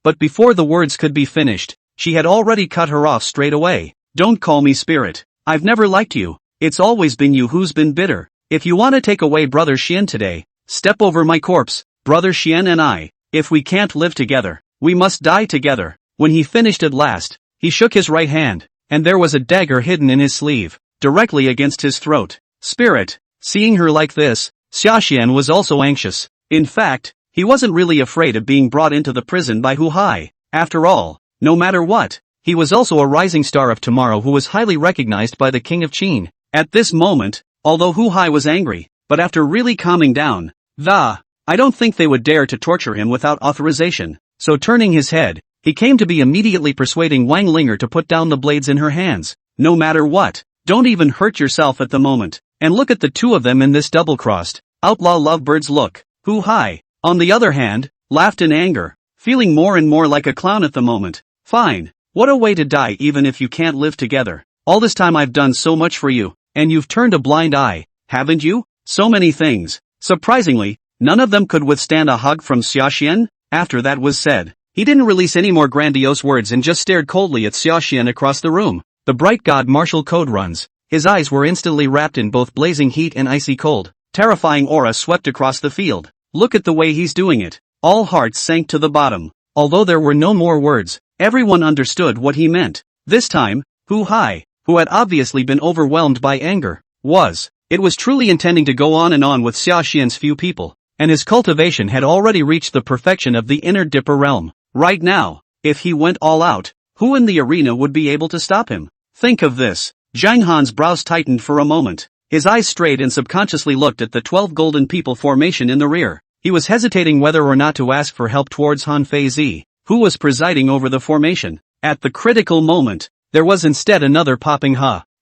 but before the words could be finished, she had already cut her off straight away. Don't call me Spirit. I've never liked you. It's always been you who's been bitter. If you want to take away Brother Xian today, step over my corpse. Brother Xian and I, if we can't live together, we must die together. When he finished at last, he shook his right hand, and there was a dagger hidden in his sleeve, directly against his throat. Spirit, seeing her like this, Xiaxian was also anxious. In fact, he wasn't really afraid of being brought into the prison by Hu Hai. After all, no matter what, he was also a rising star of tomorrow who was highly recognized by the King of Qin. At this moment, although Hu Hai was angry, but after really calming down, I don't think they would dare to torture him without authorization. So turning his head, he came to be immediately persuading Wang Ling'er to put down the blades in her hands. No matter what, don't even hurt yourself at the moment. And look at the two of them in this double-crossed, outlaw lovebirds look. Hu Hai, on the other hand, laughed in anger, feeling more and more like a clown at the moment. Fine, what a way to die even if you can't live together. All this time I've done so much for you, and you've turned a blind eye, haven't you? So many things. Surprisingly, none of them could withstand a hug from Xiaxian. After that was said, he didn't release any more grandiose words and just stared coldly at Xiaxian across the room. The bright god martial code runs. His eyes were instantly wrapped in both blazing heat and icy cold. Terrifying aura swept across the field. Look at the way he's doing it. All hearts sank to the bottom. Although there were no more words, everyone understood what he meant. This time, Hu Hai, who had obviously been overwhelmed by anger, it was truly intending to go on and on with Xiaxian's few people, and his cultivation had already reached the perfection of the inner Dipper realm. Right now, if he went all out, who in the arena would be able to stop him? Think of this. Zhang Han's brows tightened for a moment. His eyes strayed and subconsciously looked at the 12 golden people formation in the rear. He was hesitating whether or not to ask for help towards Han Feizi, who was presiding over the formation. At the critical moment, there was instead another popping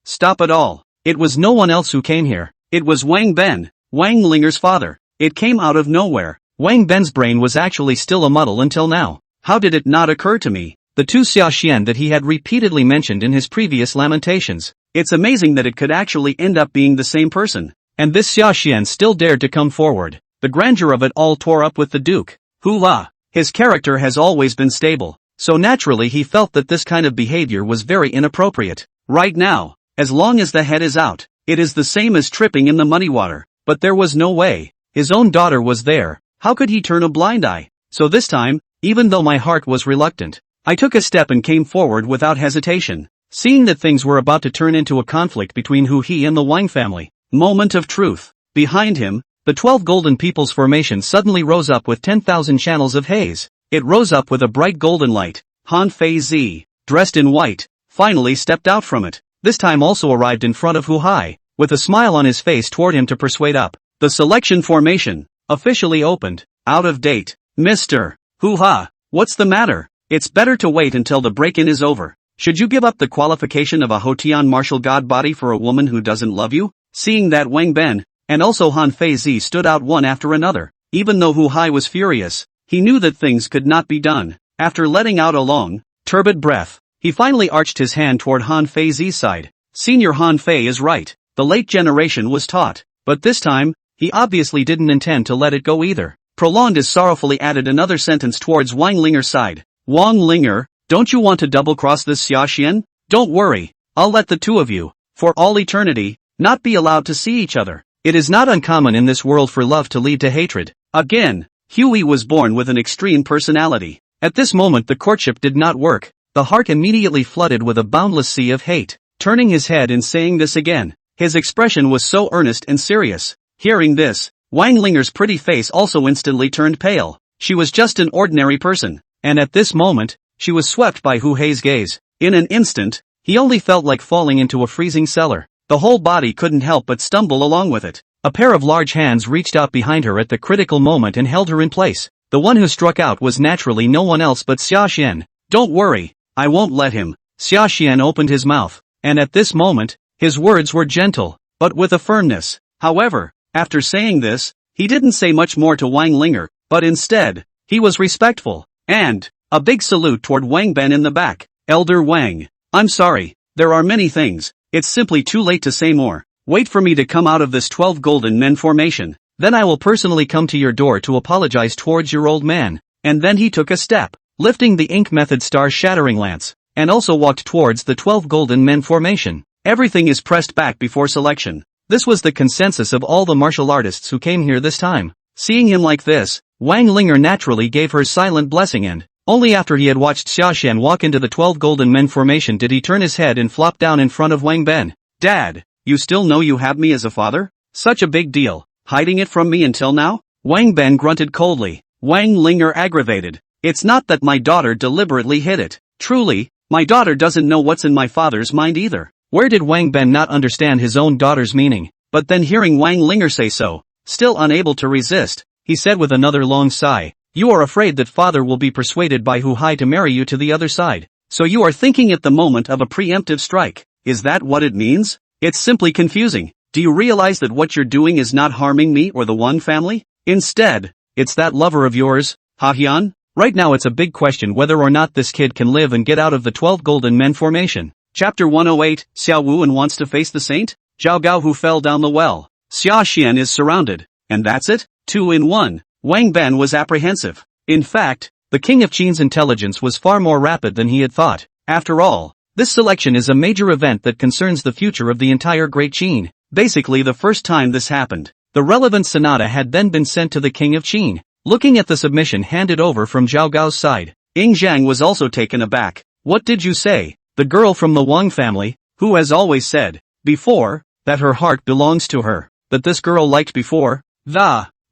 stop it all. It was no one else who came here. It was Wang Ben, Wang Ling'er's father. It came out of nowhere. Wang Ben's brain was actually still a muddle until now. How did it not occur to me? The two Xiaxian that he had repeatedly mentioned in his previous lamentations. It's amazing that it could actually end up being the same person. And this Xiaxian still dared to come forward. the grandeur of it all tore up with the Duke. Hula. His character has always been stable, so naturally he felt that this kind of behavior was very inappropriate. Right now, as long as the head is out, it is the same as tripping in the muddy water, but there was no way. His own daughter was there, how could he turn a blind eye? So this time, even though my heart was reluctant, I took a step and came forward without hesitation. Seeing that things were about to turn into a conflict between He and the Wang family. Moment of truth. Behind him, the 12 golden peoples formation suddenly rose up with 10,000 channels of haze. It rose up with a bright golden light. Han Fei Zi, dressed in white, finally stepped out from it. This time also arrived in front of Hu Hai, with a smile on his face toward him to persuade up. The selection formation, officially opened. Out of date. Mr. Hu Ha, what's the matter? It's better to wait until the break-in is over. Should you give up the qualification of a Hotian martial god body for a woman who doesn't love you? Seeing that Wang Ben, and also Han Fei Zi stood out one after another. Even though Hu Hai was furious, he knew that things could not be done. After letting out a long, turbid breath, he finally arched his hand toward Han Fei Zi's side. Senior Han Fei is right. The late generation was taught. But this time, he obviously didn't intend to let it go either. Prolonged as sorrowfully added another sentence towards Wang Linger's side. Wang Linger, don't you want to double-cross this Sashan? Don't worry, I'll let the two of you, for all eternity, not be allowed to see each other. It is not uncommon in this world for love to lead to hatred. Again, Huey was born with an extreme personality. At this moment the courtship did not work. The heart immediately flooded with a boundless sea of hate. Turning his head and saying this again, his expression was so earnest and serious. Hearing this, Wang Linger's pretty face also instantly turned pale. She was just an ordinary person, and at this moment, she was swept by Hu Hei's gaze. In an instant, he only felt like falling into a freezing cellar. The whole body couldn't help but stumble along with it. A pair of large hands reached out behind her at the critical moment and held her in place. The one who struck out was naturally no one else but Sashan. Don't worry, I won't let him. Sashan opened his mouth, and at this moment, his words were gentle, but with a firmness. However, after saying this, he didn't say much more to Wang Linger, but instead, he was respectful, and a big salute toward Wang Ben in the back. Elder Wang, I'm sorry, there are many things, it's simply too late to say more. Wait for me to come out of this 12 golden men formation, then I will personally come to your door to apologize towards your old man. And then he took a step, lifting the ink method star-shattering lance, and also walked towards the 12 golden men formation. Everything is pressed back before selection. This was the consensus of all the martial artists who came here this time. Seeing him like this, Wang Linger naturally gave her silent blessing and, only after he had watched Sashan walk into the 12 golden men formation did he turn his head and flop down in front of Wang Ben. Dad, you still know you have me as a father? Such a big deal, hiding it from me until now? Wang Ben grunted coldly. Wang Linger aggravated. It's not that my daughter deliberately hid it. Truly, my daughter doesn't know what's in my father's mind either. Where did Wang Ben not understand his own daughter's meaning? But then hearing Wang Linger say so, still unable to resist, he said with another long sigh, you are afraid that father will be persuaded by Hu Hai to marry you to the other side. So you are thinking at the moment of a preemptive strike. Is that what it means? It's simply confusing. Do you realize that what you're doing is not harming me or the Wang family? Instead, it's that lover of yours, Ha-hyun? Right now it's a big question whether or not this kid can live and get out of the 12 golden men formation. Chapter 108, Xiao Wuan wants to face the saint? Zhao Gao who fell down the well. Xia Xian is surrounded. And that's it? 2 in 1. Wang Ben was apprehensive. In fact, the king of Qin's intelligence was far more rapid than he had thought. After all, this selection is a major event that concerns the future of the entire Great Qin. Basically the first time this happened, the relevant sonata had then been sent to the king of Qin. Looking at the submission handed over from Zhao Gao's side, Ying Zhang was also taken aback. What did you say? The girl from the Wang family, who has always said, before, that her heart belongs to her, that this girl liked before?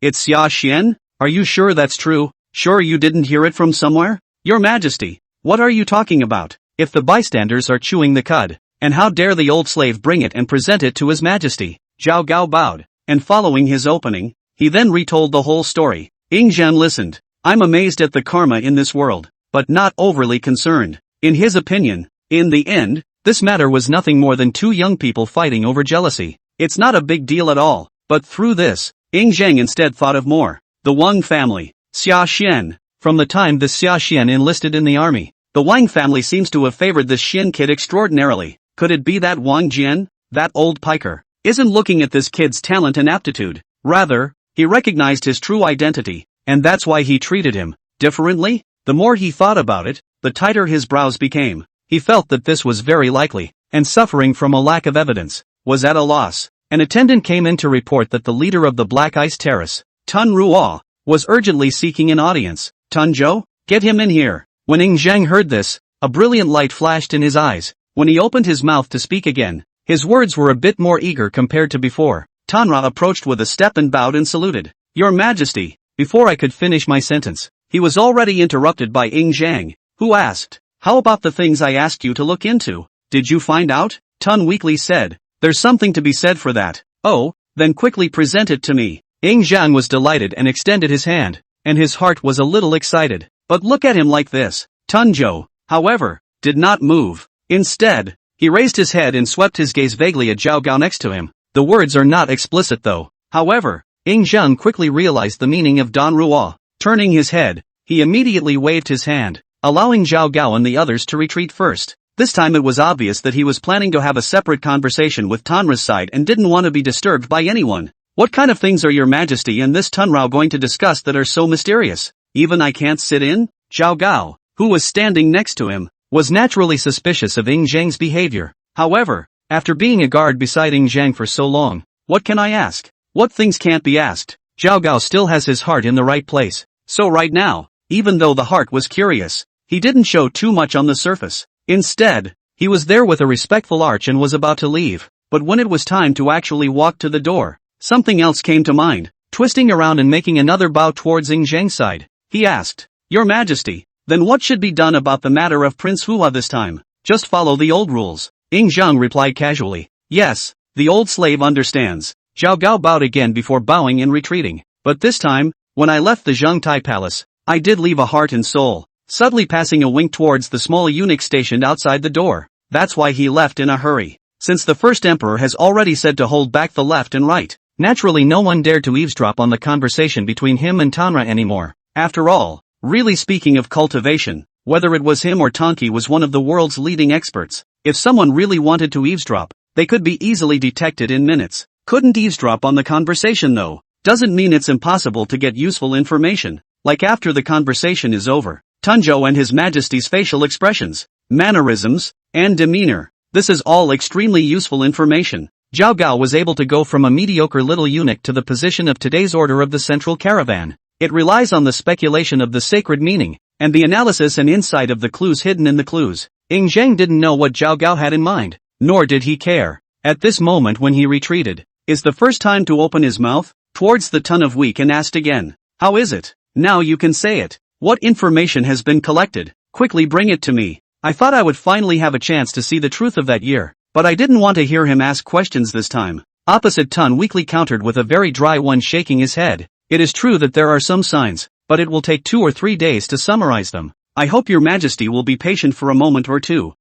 It's Xia Xian? Are you sure that's true? Sure you didn't hear it from somewhere? Your Majesty, what are you talking about? If the bystanders are chewing the cud, and how dare the old slave bring it and present it to His Majesty? Zhao Gao bowed, and following his opening, he then retold the whole story. Ying Zhan listened. I'm amazed at the karma in this world, but not overly concerned. In his opinion, in the end, this matter was nothing more than two young people fighting over jealousy. It's not a big deal at all, but through this, Ying Zhang instead thought of more. The Wang family. Xia Xian. From the time this Xia Xian enlisted in the army, the Wang family seems to have favored this Xian kid extraordinarily. Could it be that Wang Jian, that old piker, isn't looking at this kid's talent and aptitude? Rather, He recognized his true identity, and that's why he treated him differently. The more he thought about it, the tighter his brows became. He felt that this was very likely, and suffering from a lack of evidence, was at a loss. An attendant came in to report that the leader of the Black Ice Terrace, Tun Ruo, was urgently seeking an audience. Tun Zhou, get him in here. When Ing Zhang heard this, a brilliant light flashed in his eyes. When he opened his mouth to speak again, his words were a bit more eager compared to before. Tanra approached with a step and bowed and saluted. Your Majesty. Before I could finish my sentence, he was already interrupted by Ing Zhang, who asked, how about the things I asked you to look into? Did you find out? Tun weakly said, there's something to be said for that. Oh, then quickly present it to me. Ing Zhang was delighted and extended his hand, and his heart was a little excited. But look at him like this. Tun Zhou, however, did not move. Instead, he raised his head and swept his gaze vaguely at Zhao Gao next to him. The words are not explicit though. However, Ing Zhang quickly realized the meaning of Don Ruo. Turning his head, he immediately waved his hand, allowing Zhao Gao and the others to retreat first. This time it was obvious that he was planning to have a separate conversation with Tanra's side and didn't want to be disturbed by anyone. What kind of things are your Majesty and this Tunrao going to discuss that are so mysterious? Even I can't sit in? Zhao Gao, who was standing next to him, was naturally suspicious of Ing Zhang's behavior. However, after being a guard beside Ing Zhang for so long, what can I ask? What things can't be asked? Zhao Gao still has his heart in the right place. So right now, even though the heart was curious, he didn't show too much on the surface. Instead, he was there with a respectful arch and was about to leave. But when it was time to actually walk to the door, something else came to mind. Twisting around and making another bow towards Ing Zhang's side, he asked, Your Majesty, then what should be done about the matter of Prince Hua this time? Just follow the old rules. Ing Zhang replied casually. Yes, the old slave understands. Zhao Gao bowed again before bowing and retreating. But this time, when I left the Zhengtai Palace, I did leave a heart and soul, subtly passing a wink towards the small eunuch stationed outside the door. That's why he left in a hurry. Since the first emperor has already said to hold back the left and right, naturally no one dared to eavesdrop on the conversation between him and Tanra anymore. After all, really speaking of cultivation, whether it was him or Tonki was one of the world's leading experts. If someone really wanted to eavesdrop, they could be easily detected in minutes. Couldn't eavesdrop on the conversation though. Doesn't mean it's impossible to get useful information. Like after the conversation is over, Tunzhou and His Majesty's facial expressions, mannerisms, and demeanor. This is all extremely useful information. Zhao Gao was able to go from a mediocre little eunuch to the position of today's order of the central caravan. It relies on the speculation of the sacred meaning, and the analysis and insight of the clues hidden in the clues. Ing Zhang didn't know what Zhao Gao had in mind, nor did he care. At this moment when he retreated, is the first time to open his mouth towards the ton of wheat and asked again, How is it? Now you can say it. What information has been collected? Quickly bring it to me. I thought I would finally have a chance to see the truth of that year, but I didn't want to hear him ask questions this time. Opposite Tun weakly countered with a very dry one, shaking his head. It is true that there are some signs, but it will take 2 or 3 days to summarize them. I hope your Majesty will be patient for a moment or two.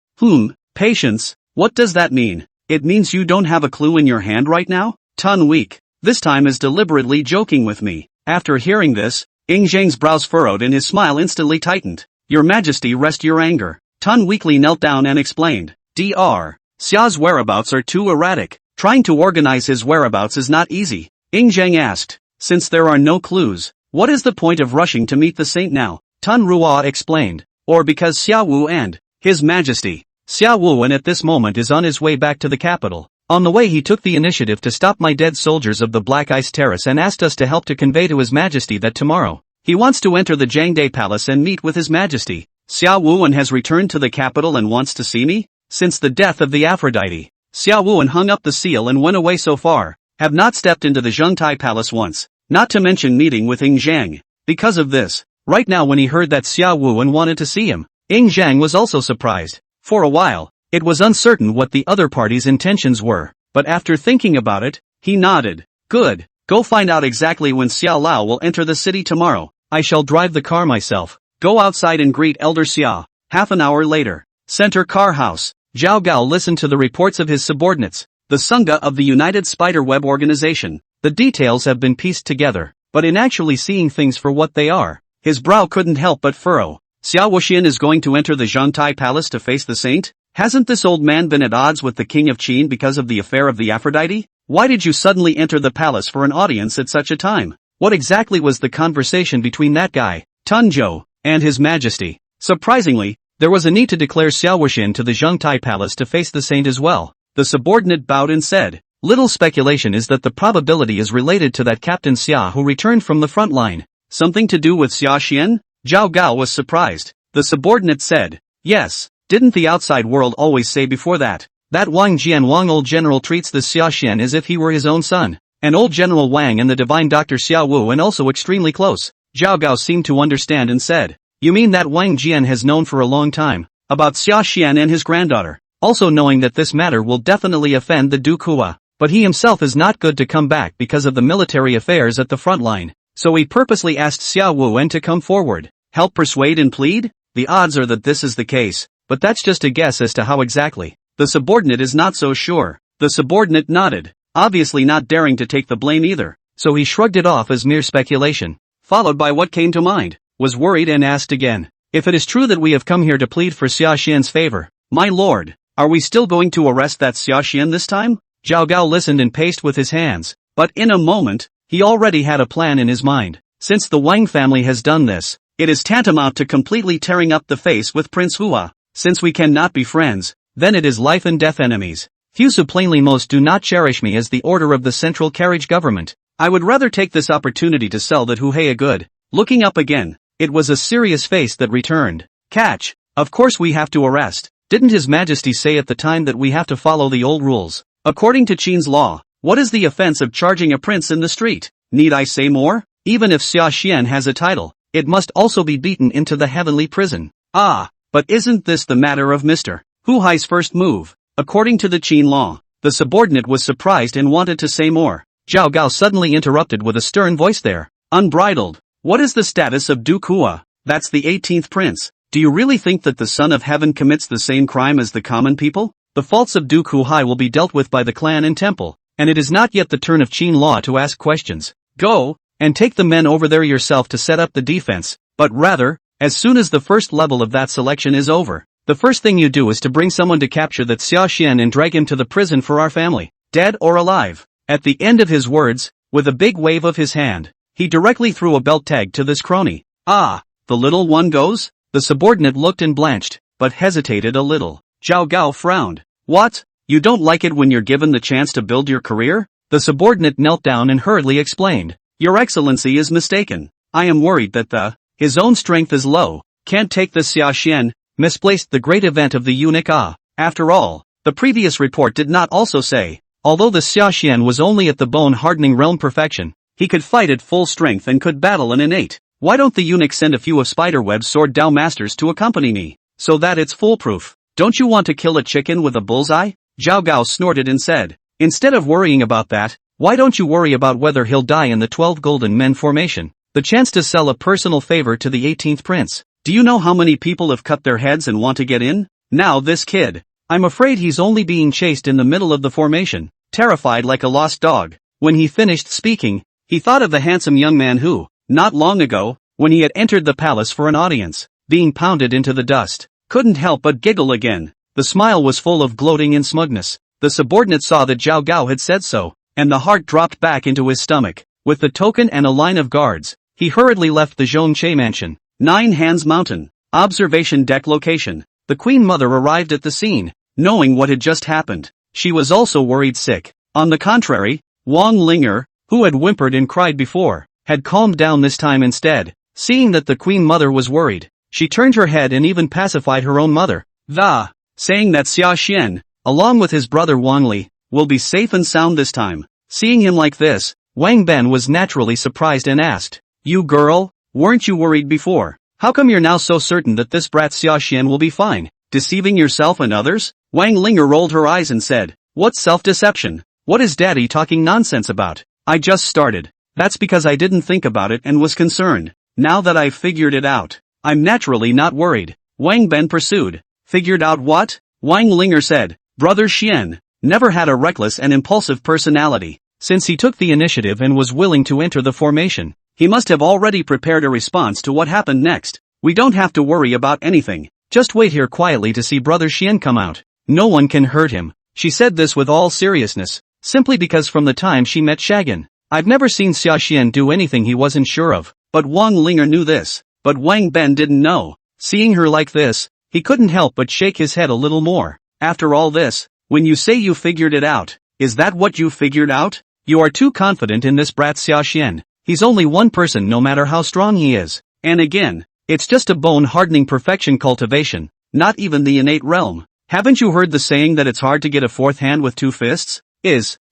Patience? What does that mean? It means you don't have a clue in your hand right now? Tun weak. This time is deliberately joking with me. After hearing this, Ing Zhang's brows furrowed and his smile instantly tightened. Your Majesty, rest your anger. Tun weakly knelt down and explained. Dr. Xia's whereabouts are too erratic. Trying to organize his whereabouts is not easy. Ing Zhang asked. Since there are no clues, what is the point of rushing to meet the saint now? Tun Ruo explained. Or because Xia Wu and His Majesty Xia Wu at this moment is on his way back to the capital. On the way he took the initiative to stop my dead soldiers of the Black Ice Terrace and asked us to help to convey to His Majesty that tomorrow, he wants to enter the Zhangde Palace and meet with His Majesty. Xia Wu has returned to the capital and wants to see me? Since the death of the Aphrodite, Xia Wu hung up the seal and went away so far, have not stepped into the Zhengtai Palace once, not to mention meeting with Ing Zhang. Because of this, right now when he heard that Xia Wu wanted to see him, Ing Zhang was also surprised. For a while, it was uncertain what the other party's intentions were, but after thinking about it, he nodded. Good, go find out exactly when Xia Lao will enter the city tomorrow. I shall drive the car myself. Go outside and greet Elder Xia. Half an hour later, Center Car House. Zhao Gao listened to the reports of his subordinates, the Sangha of the United Spiderweb Organization. The details have been pieced together, but in actually seeing things for what they are, his brow couldn't help but furrow. Xia Wuxian is going to enter the Zhengtai Palace to face the saint? Hasn't this old man been at odds with the king of Qin because of the affair of the Aphrodite? Why did you suddenly enter the palace for an audience at such a time? What exactly was the conversation between that guy, Tunjo, and His Majesty? Surprisingly, there was a need to declare Xiao Wuxin to the Zhengtai Palace to face the saint as well. The subordinate bowed and said, "Little speculation is that the probability is related to that Captain Xia who returned from the front line. Something to do with Xia Xian?" Zhao Gao was surprised. The subordinate said, "Yes, didn't the outside world always say before that Wang Jianwang old general treats the Xia Xian as if he were his own son? And old General Wang and the divine Dr. Xia Wu and also extremely close." Zhao Gao seemed to understand and said, "You mean that Wang Jian has known for a long time about Xia Xian and his granddaughter, also knowing that this matter will definitely offend the Du Kua, but he himself is not good to come back because of the military affairs at the front line, so he purposely asked Xia Wu and to come forward, help persuade and plead? The odds are that this is the case, but that's just a guess as to how exactly." The subordinate is not so sure. The subordinate nodded, obviously not daring to take the blame either, so he shrugged it off as mere speculation, followed by what came to mind, was worried and asked again, "If it is true that we have come here to plead for Xia Xian's favor, my lord, are we still going to arrest that Xia Xian this time?" Zhao Gao listened and paced with his hands, but in a moment, he already had a plan in his mind. Since the Wang family has done this, it is tantamount to completely tearing up the face with Prince Hua. Since we cannot be friends, then it is life and death enemies. Few plainly most do not cherish me as the order of the central carriage government. I would rather take this opportunity to sell that Huhei a good. Looking up again, it was a serious face that returned. "Catch, of course we have to arrest. Didn't His Majesty say at the time that we have to follow the old rules? According to Qin's law, what is the offense of charging a prince in the street? Need I say more? Even if Xia Xian has a title, it must also be beaten into the heavenly prison." Ah, but isn't this the matter of Mr. Huhai's first move? According to the Qin law, the subordinate was surprised and wanted to say more. Zhao Gao suddenly interrupted with a stern voice there. "Unbridled. What is the status of Du Kua? That's the 18th prince. Do you really think that the son of heaven commits the same crime as the common people? The faults of Du Kuhai will be dealt with by the clan and temple, and it is not yet the turn of Qin law to ask questions. Go, and take the men over there yourself to set up the defense, but rather, as soon as the first level of that selection is over, the first thing you do is to bring someone to capture that Xia Xian and drag him to the prison for our family, dead or alive." At the end of his words, with a big wave of his hand, he directly threw a belt tag to this crony. "Ah, the little one goes?" The subordinate looked and blanched, but hesitated a little. Zhao Gao frowned. "What? You don't like it when you're given the chance to build your career?" The subordinate knelt down and hurriedly explained. "Your Excellency is mistaken. I am worried that his own strength is low, can't take the Xia Xian, misplaced the great event of the eunuch. After all, the previous report did not also say, although the Xia Xian was only at the bone-hardening realm perfection, he could fight at full strength and could battle an innate. Why don't the eunuch send a few of Spiderweb's sword Dao masters to accompany me, so that it's foolproof? Don't you want to kill a chicken with a bullseye?" Zhao Gao snorted and said, "Instead of worrying about that, why don't you worry about whether he'll die in the 12 golden men formation? The chance to sell a personal favor to the 18th prince. Do you know how many people have cut their heads and want to get in? Now this kid. I'm afraid he's only being chased in the middle of the formation, terrified like a lost dog." When he finished speaking, he thought of the handsome young man who, not long ago, when he had entered the palace for an audience, being pounded into the dust, couldn't help but giggle again. The smile was full of gloating and smugness. The subordinate saw that Zhao Gao had said so, and the heart dropped back into his stomach. With the token and a line of guards, he hurriedly left the Zhongche mansion. 9 Hands Mountain. Observation deck location. The Queen Mother arrived at the scene, knowing what had just happened. She was also worried sick. On the contrary, Wang Ling'er, who had whimpered and cried before, had calmed down this time instead. Seeing that the Queen Mother was worried, she turned her head and even pacified her own mother, saying that Xia Xian, along with his brother Wang Li, will be safe and sound this time. Seeing him like this, Wang Ben was naturally surprised and asked, "You girl, weren't you worried before? How come you're now so certain that this brat Xia Xian will be fine? Deceiving yourself and others?" Wang Ling'er rolled her eyes and said, "What self-deception? What is daddy talking nonsense about? I just started. That's because I didn't think about it and was concerned. Now that I've figured it out, I'm naturally not worried." Wang Ben pursued. "Figured out what?" Wang Ling'er said. Brother Xian never had a reckless and impulsive personality. Since he took the initiative and was willing to enter the formation, he must have already prepared a response to what happened next. "We don't have to worry about anything. Just wait here quietly to see Brother Xian come out. No one can hurt him." She said this with all seriousness, simply because from the time she met Shagan, I've never seen Sashan do anything he wasn't sure of, but Ling'er knew this. But Wang Ben didn't know. Seeing her like this, he couldn't help but shake his head a little more. After all this, when you say you figured it out, is that what you figured out? You are too confident in this brat Sashan. He's only one person no matter how strong he is. And again, it's just a bone-hardening perfection cultivation, not even the innate realm. Haven't you heard the saying that it's hard to get a fourth hand with two fists?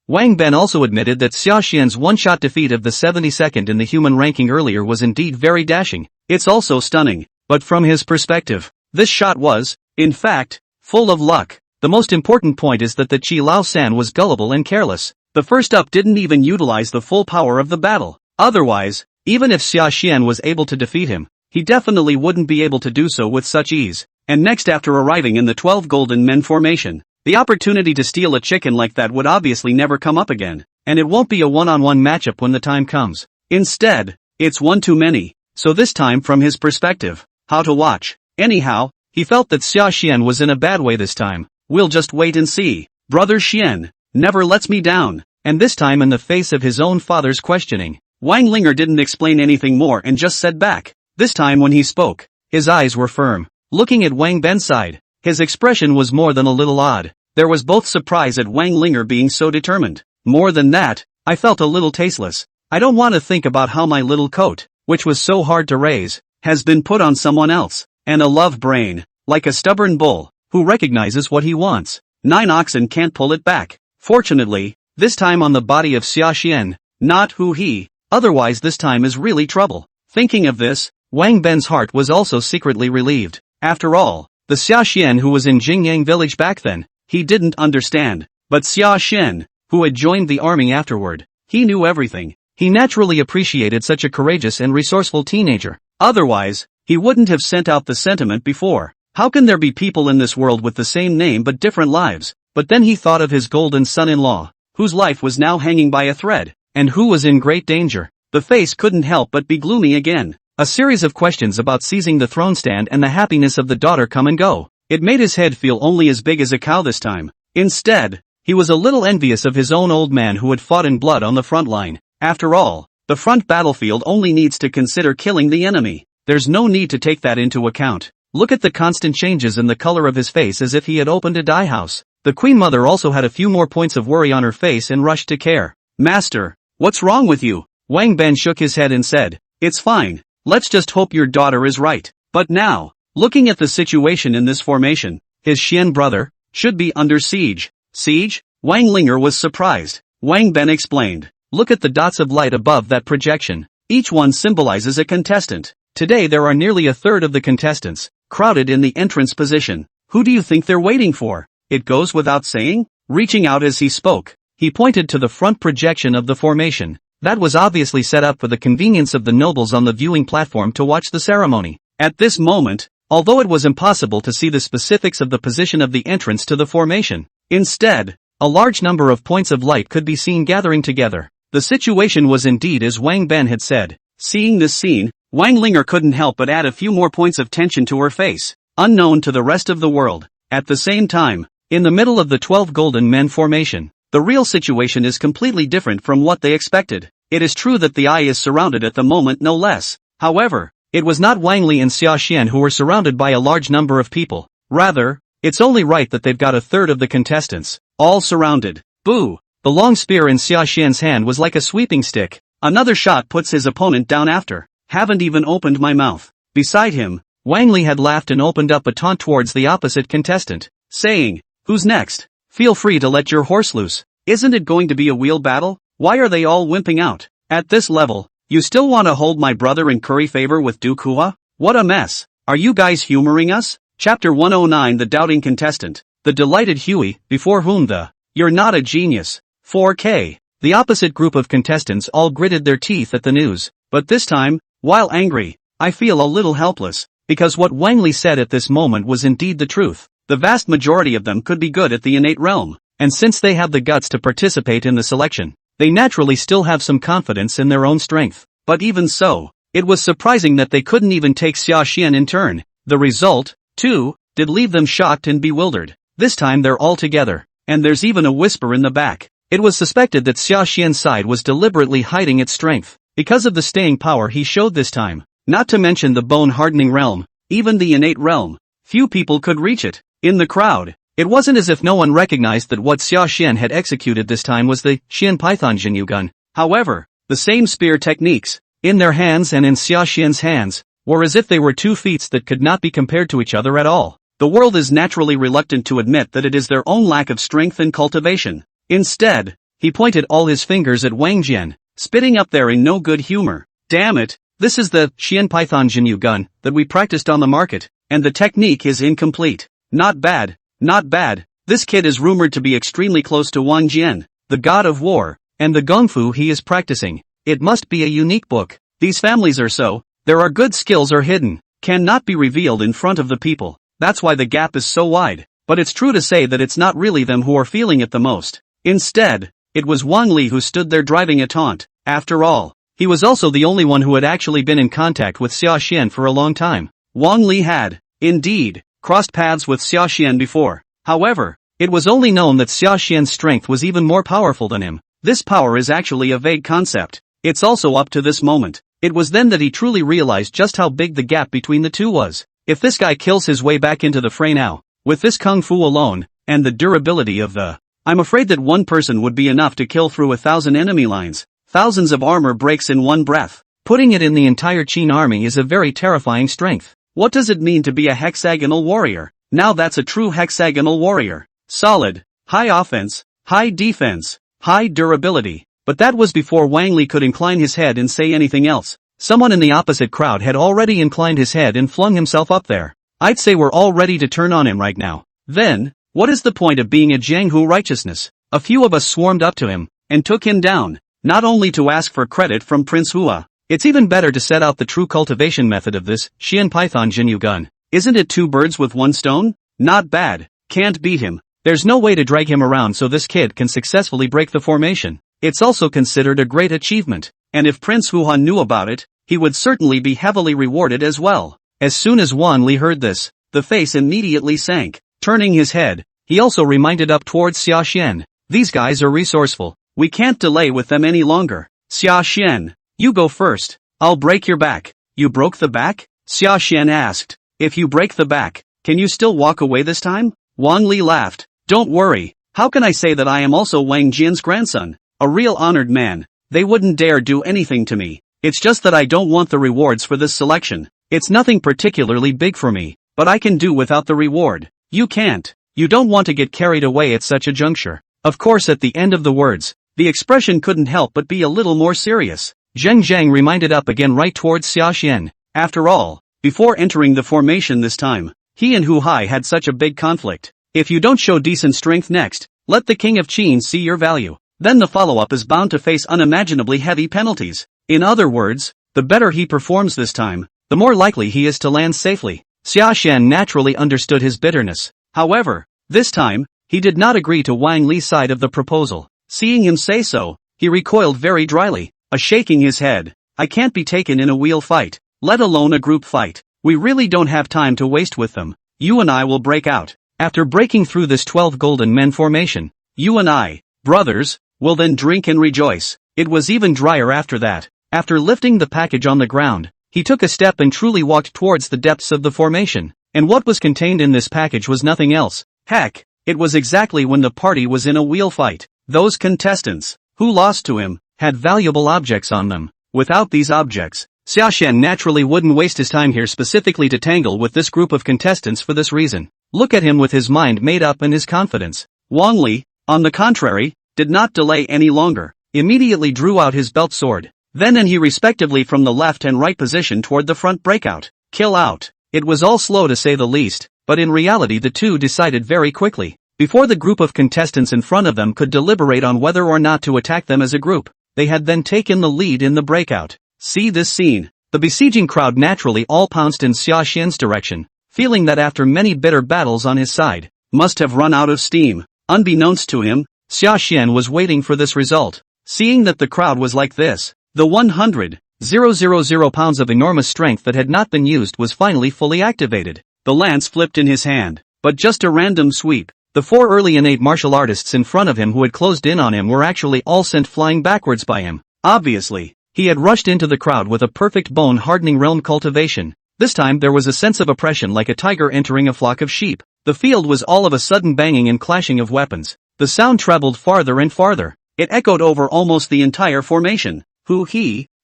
Wang Ben also admitted that Sashan's one-shot defeat of the 72nd in the human ranking earlier was indeed very dashing. It's also stunning, but from his perspective, this shot was, in fact, full of luck. The most important point is that the Qi Lao San was gullible and careless. The first up didn't even utilize the full power of the battle. Otherwise, even if Sashan was able to defeat him, he definitely wouldn't be able to do so with such ease. And next, after arriving in the 12 golden men formation, the opportunity to steal a chicken like that would obviously never come up again, and it won't be a one-on-one matchup when the time comes. Instead, it's one too many. So this time, from his perspective, how to watch. Anyhow, he felt that Sashan was in a bad way this time. We'll just wait and see. Brother Xian never lets me down. And this time, in the face of his own father's questioning, Wang Ling'er didn't explain anything more and just said back. This time when he spoke, his eyes were firm. Looking at Wang Ben's side, his expression was more than a little odd. There was both surprise at Wang Ling'er being so determined. More than that, I felt a little tasteless. I don't want to think about how my little coat, which was so hard to raise, has been put on someone else. And a love brain, like a stubborn bull, who recognizes what he wants. 9 oxen can't pull it back. Fortunately, this time on the body of Sashan, not who he, otherwise this time is really trouble. Thinking of this, Wang Ben's heart was also secretly relieved. After all, the Sashan who was in Jingyang village back then, he didn't understand. But Sashan, who had joined the army afterward, he knew everything. He naturally appreciated such a courageous and resourceful teenager. Otherwise, he wouldn't have sent out the sentiment before. How can there be people in this world with the same name but different lives? But then he thought of his golden son-in-law, whose life was now hanging by a thread, and who was in great danger. The face couldn't help but be gloomy again. A series of questions about seizing the throne stand and the happiness of the daughter come and go. It made his head feel only as big as a cow this time. Instead, he was a little envious of his own old man who had fought in blood on the front line. After all, the front battlefield only needs to consider killing the enemy. There's no need to take that into account. Look at the constant changes in the color of his face as if he had opened a dye house. The Queen Mother also had a few more points of worry on her face and rushed to care. Master, what's wrong with you? Wang Ben shook his head and said, it's fine. Let's just hope your daughter is right. But now, looking at the situation in this formation, his Xian brother should be under siege. Siege? Wang Ling'er was surprised. Wang Ben explained. Look at the dots of light above that projection. Each one symbolizes a contestant. Today there are nearly a third of the contestants crowded in the entrance position. Who do you think they're waiting for? It goes without saying. Reaching out as he spoke, he pointed to the front projection of the formation. That was obviously set up for the convenience of the nobles on the viewing platform to watch the ceremony. At this moment, although it was impossible to see the specifics of the position of the entrance to the formation, instead, a large number of points of light could be seen gathering together. The situation was indeed as Wang Ben had said. Seeing this scene, Wang Ling'er couldn't help but add a few more points of tension to her face, unknown to the rest of the world. At the same time, in the middle of the 12 golden men formation, the real situation is completely different from what they expected. It is true that the eye is surrounded at the moment no less. However, it was not Wang Li and Sashan who were surrounded by a large number of people. Rather, it's only right that they've got a third of the contestants, all surrounded. Boo! The long spear in Sashan's hand was like a sweeping stick. Another shot puts his opponent down after. Haven't even opened my mouth. Beside him, Wang Li had laughed and opened up a taunt towards the opposite contestant, saying, who's next? Feel free to let your horse loose. Isn't it going to be a wheel battle? Why are they all wimping out? At this level, you still want to hold my brother and curry favor with Dukua? What a mess. Are you guys humoring us? Chapter 109 The Doubting Contestant. The delighted Huey, before whom the you're not a genius. 4K. The opposite group of contestants all gritted their teeth at the news. But this time, while angry, I feel a little helpless, because what Wang Li said at this moment was indeed the truth. The vast majority of them could be good at the innate realm, and since they have the guts to participate in the selection, they naturally still have some confidence in their own strength. But even so, it was surprising that they couldn't even take Sashan in turn. The result, too, did leave them shocked and bewildered. This time they're all together, and there's even a whisper in the back. It was suspected that Sashan's side was deliberately hiding its strength, because of the staying power he showed this time. Not to mention the bone-hardening realm, even the innate realm. Few people could reach it. In the crowd, it wasn't as if no one recognized that what Sashan had executed this time was the Qin Python Jinyu gun. However, the same spear techniques, in their hands and in Sashan's hands, were as if they were two feats that could not be compared to each other at all. The world is naturally reluctant to admit that it is their own lack of strength and cultivation. Instead, he pointed all his fingers at Wang Jian, spitting up there in no good humor. Damn it, this is the Qin Python Jinyu gun that we practiced on the market, and the technique is incomplete. Not bad, not bad. This kid is rumored to be extremely close to Wang Jian, the god of war, and the gung fu he is practicing. It must be a unique book. These families are so, there are good skills are hidden, cannot be revealed in front of the people. That's why the gap is so wide. But it's true to say that it's not really them who are feeling it the most. Instead, it was Wang Li who stood there driving a taunt. After all, he was also the only one who had actually been in contact with Sashan for a long time. Wang Li had, indeed, crossed paths with Sashan before. However, it was only known that Sashan's strength was even more powerful than him. This power is actually a vague concept. It's also up to this moment. It was then that he truly realized just how big the gap between the two was. If this guy kills his way back into the fray now, with this kung fu alone, and the durability of the... I'm afraid that one person would be enough to kill through 1,000 enemy lines. Thousands of armor breaks in one breath. Putting it in the entire Qin army is a very terrifying strength. What does it mean to be a hexagonal warrior? Now that's a true hexagonal warrior. Solid, high offense, high defense, high durability. But that was before Wang Li could incline his head and say anything else. Someone in the opposite crowd had already inclined his head and flung himself up there. I'd say we're all ready to turn on him right now. Then, what is the point of being a Jianghu righteousness? A few of us swarmed up to him, and took him down, not only to ask for credit from Prince Hua. It's even better to set out the true cultivation method of this Qin Python Jinyu gun. Isn't it 2 birds with 1 stone? Not bad. Can't beat him. There's no way to drag him around so this kid can successfully break the formation. It's also considered a great achievement, and if Prince Hua knew about it, he would certainly be heavily rewarded as well. As soon as Wang Li heard this, the face immediately sank. Turning his head, he also reminded up towards Sashan. These guys are resourceful. We can't delay with them any longer. Sashan, you go first. I'll break your back. You broke the back? Sashan asked. If you break the back, can you still walk away this time? Wang Li laughed. Don't worry. How can I say that I am also Wang Jian's grandson? A real honored man. They wouldn't dare do anything to me. It's just that I don't want the rewards for this selection. It's nothing particularly big for me, but I can do without the reward. You can't. You don't want to get carried away at such a juncture. Of course, at the end of the words, the expression couldn't help but be a little more serious. Zheng Zhang reminded up again right towards Sashan. After all, before entering the formation this time, he and Hu Hai had such a big conflict. If you don't show decent strength next, let the King of Qin see your value. Then the follow-up is bound to face unimaginably heavy penalties. In other words, the better he performs this time, the more likely he is to land safely. Sashan naturally understood his bitterness. However, this time, he did not agree to Wang Li's side of the proposal. Seeing him say so, he recoiled very dryly, shaking his head. I can't be taken in a wheel fight, let alone a group fight. We really don't have time to waste with them. You and I will break out. After breaking through this 12 golden men formation, you and I, brothers, will then drink and rejoice. It was even drier after that. After lifting the package on the ground, he took a step and truly walked towards the depths of the formation. And what was contained in this package was nothing else. Heck, it was exactly when the party was in a wheel fight. Those contestants, who lost to him, had valuable objects on them. Without these objects, Sashan naturally wouldn't waste his time here specifically to tangle with this group of contestants for this reason. Look at him with his mind made up and his confidence. Wang Li, on the contrary, did not delay any longer, immediately drew out his belt sword, then and he respectively from the left and right position toward the front breakout. Kill out. It was all slow to say the least, but in reality the two decided very quickly. Before the group of contestants in front of them could deliberate on whether or not to attack them as a group, they had then taken the lead in the breakout. See this scene. The besieging crowd naturally all pounced in Sashan's direction, feeling that after many bitter battles on his side, must have run out of steam. Unbeknownst to him, Sashan was waiting for this result. Seeing that the crowd was like this, the 100,000 pounds of enormous strength that had not been used was finally fully activated. The lance flipped in his hand, but just a random sweep. The 4 early innate martial artists in front of him who had closed in on him were actually all sent flying backwards by him. Obviously, he had rushed into the crowd with a perfect bone-hardening realm cultivation. This time there was a sense of oppression like a tiger entering a flock of sheep. The field was all of a sudden banging and clashing of weapons. The sound traveled farther and farther. It echoed over almost the entire formation. Who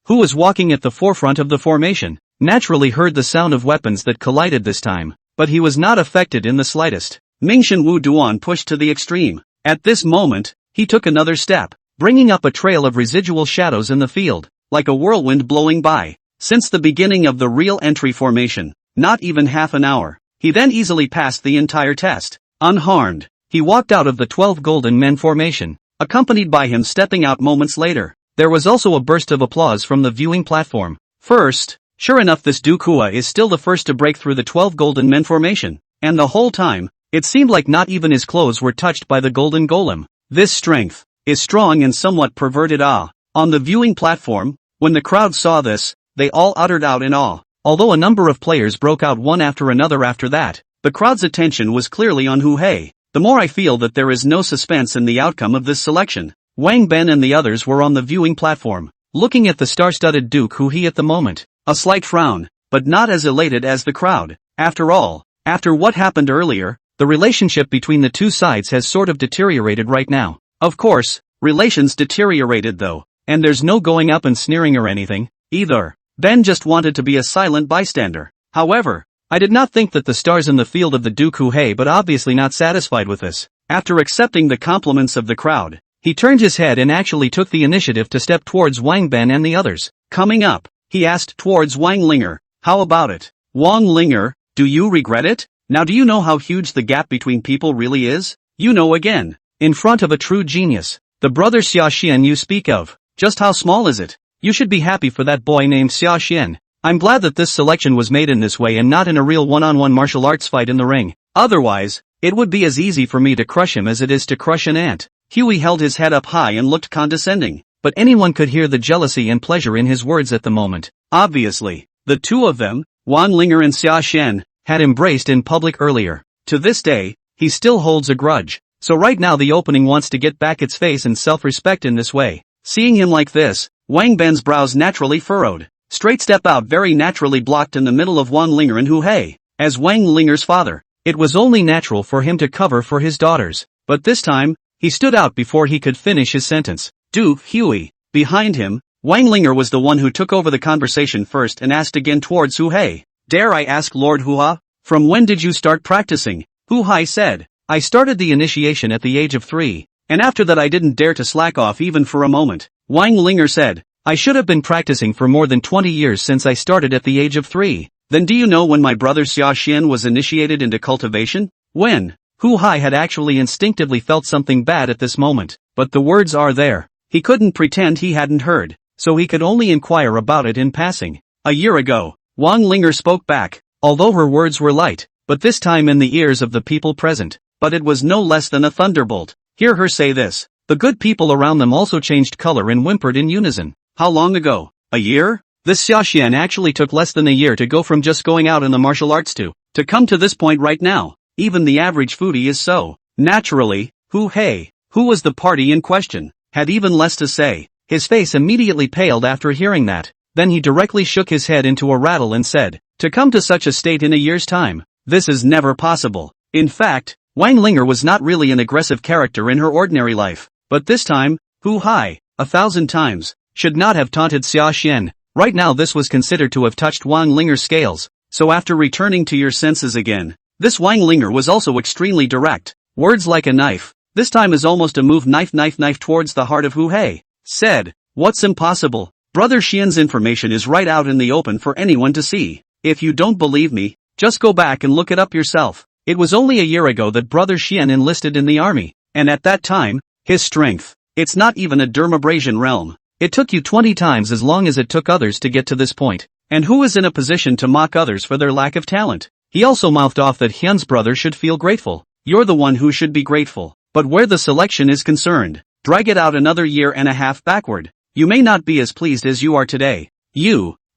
was walking at the forefront of the formation, naturally heard the sound of weapons that collided this time, but he was not affected in the slightest. Mingxian Wu Duan pushed to the extreme. At this moment, he took another step, bringing up a trail of residual shadows in the field, like a whirlwind blowing by. Since the beginning of the real entry formation, not even half an hour, he then easily passed the entire test. Unharmed, he walked out of the 12 golden men formation, accompanied by him stepping out moments later. There was also a burst of applause from the viewing platform. First, sure enough, this Du Kua is still the first to break through the 12 golden men formation, and the whole time, it seemed like not even his clothes were touched by the golden golem. This strength is strong and somewhat perverted. On the viewing platform, when the crowd saw this, they all uttered out in awe. Although a number of players broke out one after another after that, the crowd's attention was clearly on Hu Hei. The more I feel that there is no suspense in the outcome of this selection. Wang Ben and the others were on the viewing platform, looking at the star-studded Duke Hu Hei at the moment. A slight frown, but not as elated as the crowd. After all, after what happened earlier, the relationship between the two sides has sort of deteriorated right now. Of course, relations deteriorated though, and there's no going up and sneering or anything, either. Ben just wanted to be a silent bystander. However, I did not think that the stars in the field of the Duke Hu Hei, but obviously not satisfied with this. After accepting the compliments of the crowd, he turned his head and actually took the initiative to step towards Wang Ben and the others. Coming up, he asked towards Wang Ling'er, "How about it? Wang Ling'er, do you regret it? Now do you know how huge the gap between people really is? You know again, in front of a true genius, the brother Sashan you speak of, just how small is it? You should be happy for that boy named Sashan. I'm glad that this selection was made in this way and not in a real one-on-one martial arts fight in the ring. Otherwise, it would be as easy for me to crush him as it is to crush an ant." Huey held his head up high and looked condescending, but anyone could hear the jealousy and pleasure in his words at the moment. Obviously, the two of them, Wang Ling'er and Sashan, had embraced in public earlier. To this day, he still holds a grudge, so right now the opening wants to get back its face and self-respect in this way. Seeing him like this, Wang Ben's brows naturally furrowed. Straight step out very naturally blocked in the middle of Wang Ling'er and Hu Hei. As Wang Ling'er's father, it was only natural for him to cover for his daughters, but this time, he stood out before he could finish his sentence. Huey. Behind him, Wang Ling'er was the one who took over the conversation first and asked again towards Hu Hei. "Dare I ask Lord Hua, from when did you start practicing?" Hu Hei said, "I started the initiation at the age of 3, and after that I didn't dare to slack off even for a moment." Wang Ling'er said, "I should have been practicing for more than 20 years since I started at the age of 3. Then do you know when my brother Sashan was initiated into cultivation? When?" Hu Hei had actually instinctively felt something bad at this moment, but the words are there. He couldn't pretend he hadn't heard, so he could only inquire about it in passing. "A year ago," Wang Ling'er spoke back, although her words were light, but this time in the ears of the people present, but it was no less than a thunderbolt. Hear her say this. The good people around them also changed color and whimpered in unison. How long ago? A year? This Sashan actually took less than a year to go from just going out in the martial arts to come to this point right now. Even the average foodie is so. Naturally, Hu Hei, who was the party in question, had even less to say. His face immediately paled after hearing that. Then he directly shook his head into a rattle and said, "To come to such a state in a year's time, this is never possible." In fact, Wang Ling'er was not really an aggressive character in her ordinary life, but this time, Hu Hei, 1,000 times, should not have taunted Sashan. Right now this was considered to have touched Wang Ling'er's scales, so after returning to your senses again, this Wang Ling'er was also extremely direct. Words like a knife, this time is almost a move knife towards the heart of Hu Hei. Said, "What's impossible? Brother Xian's information is right out in the open for anyone to see. If you don't believe me, just go back and look it up yourself. It was only a year ago that Brother Xian enlisted in the army, and at that time, his strength, it's not even a dermabrasion realm. It took you 20 times as long as it took others to get to this point. And who is in a position to mock others for their lack of talent?" He also mouthed off that Hyun's brother should feel grateful. You're the one who should be grateful. But where the selection is concerned, drag it out another year and a half backward. You may not be as pleased as you are today.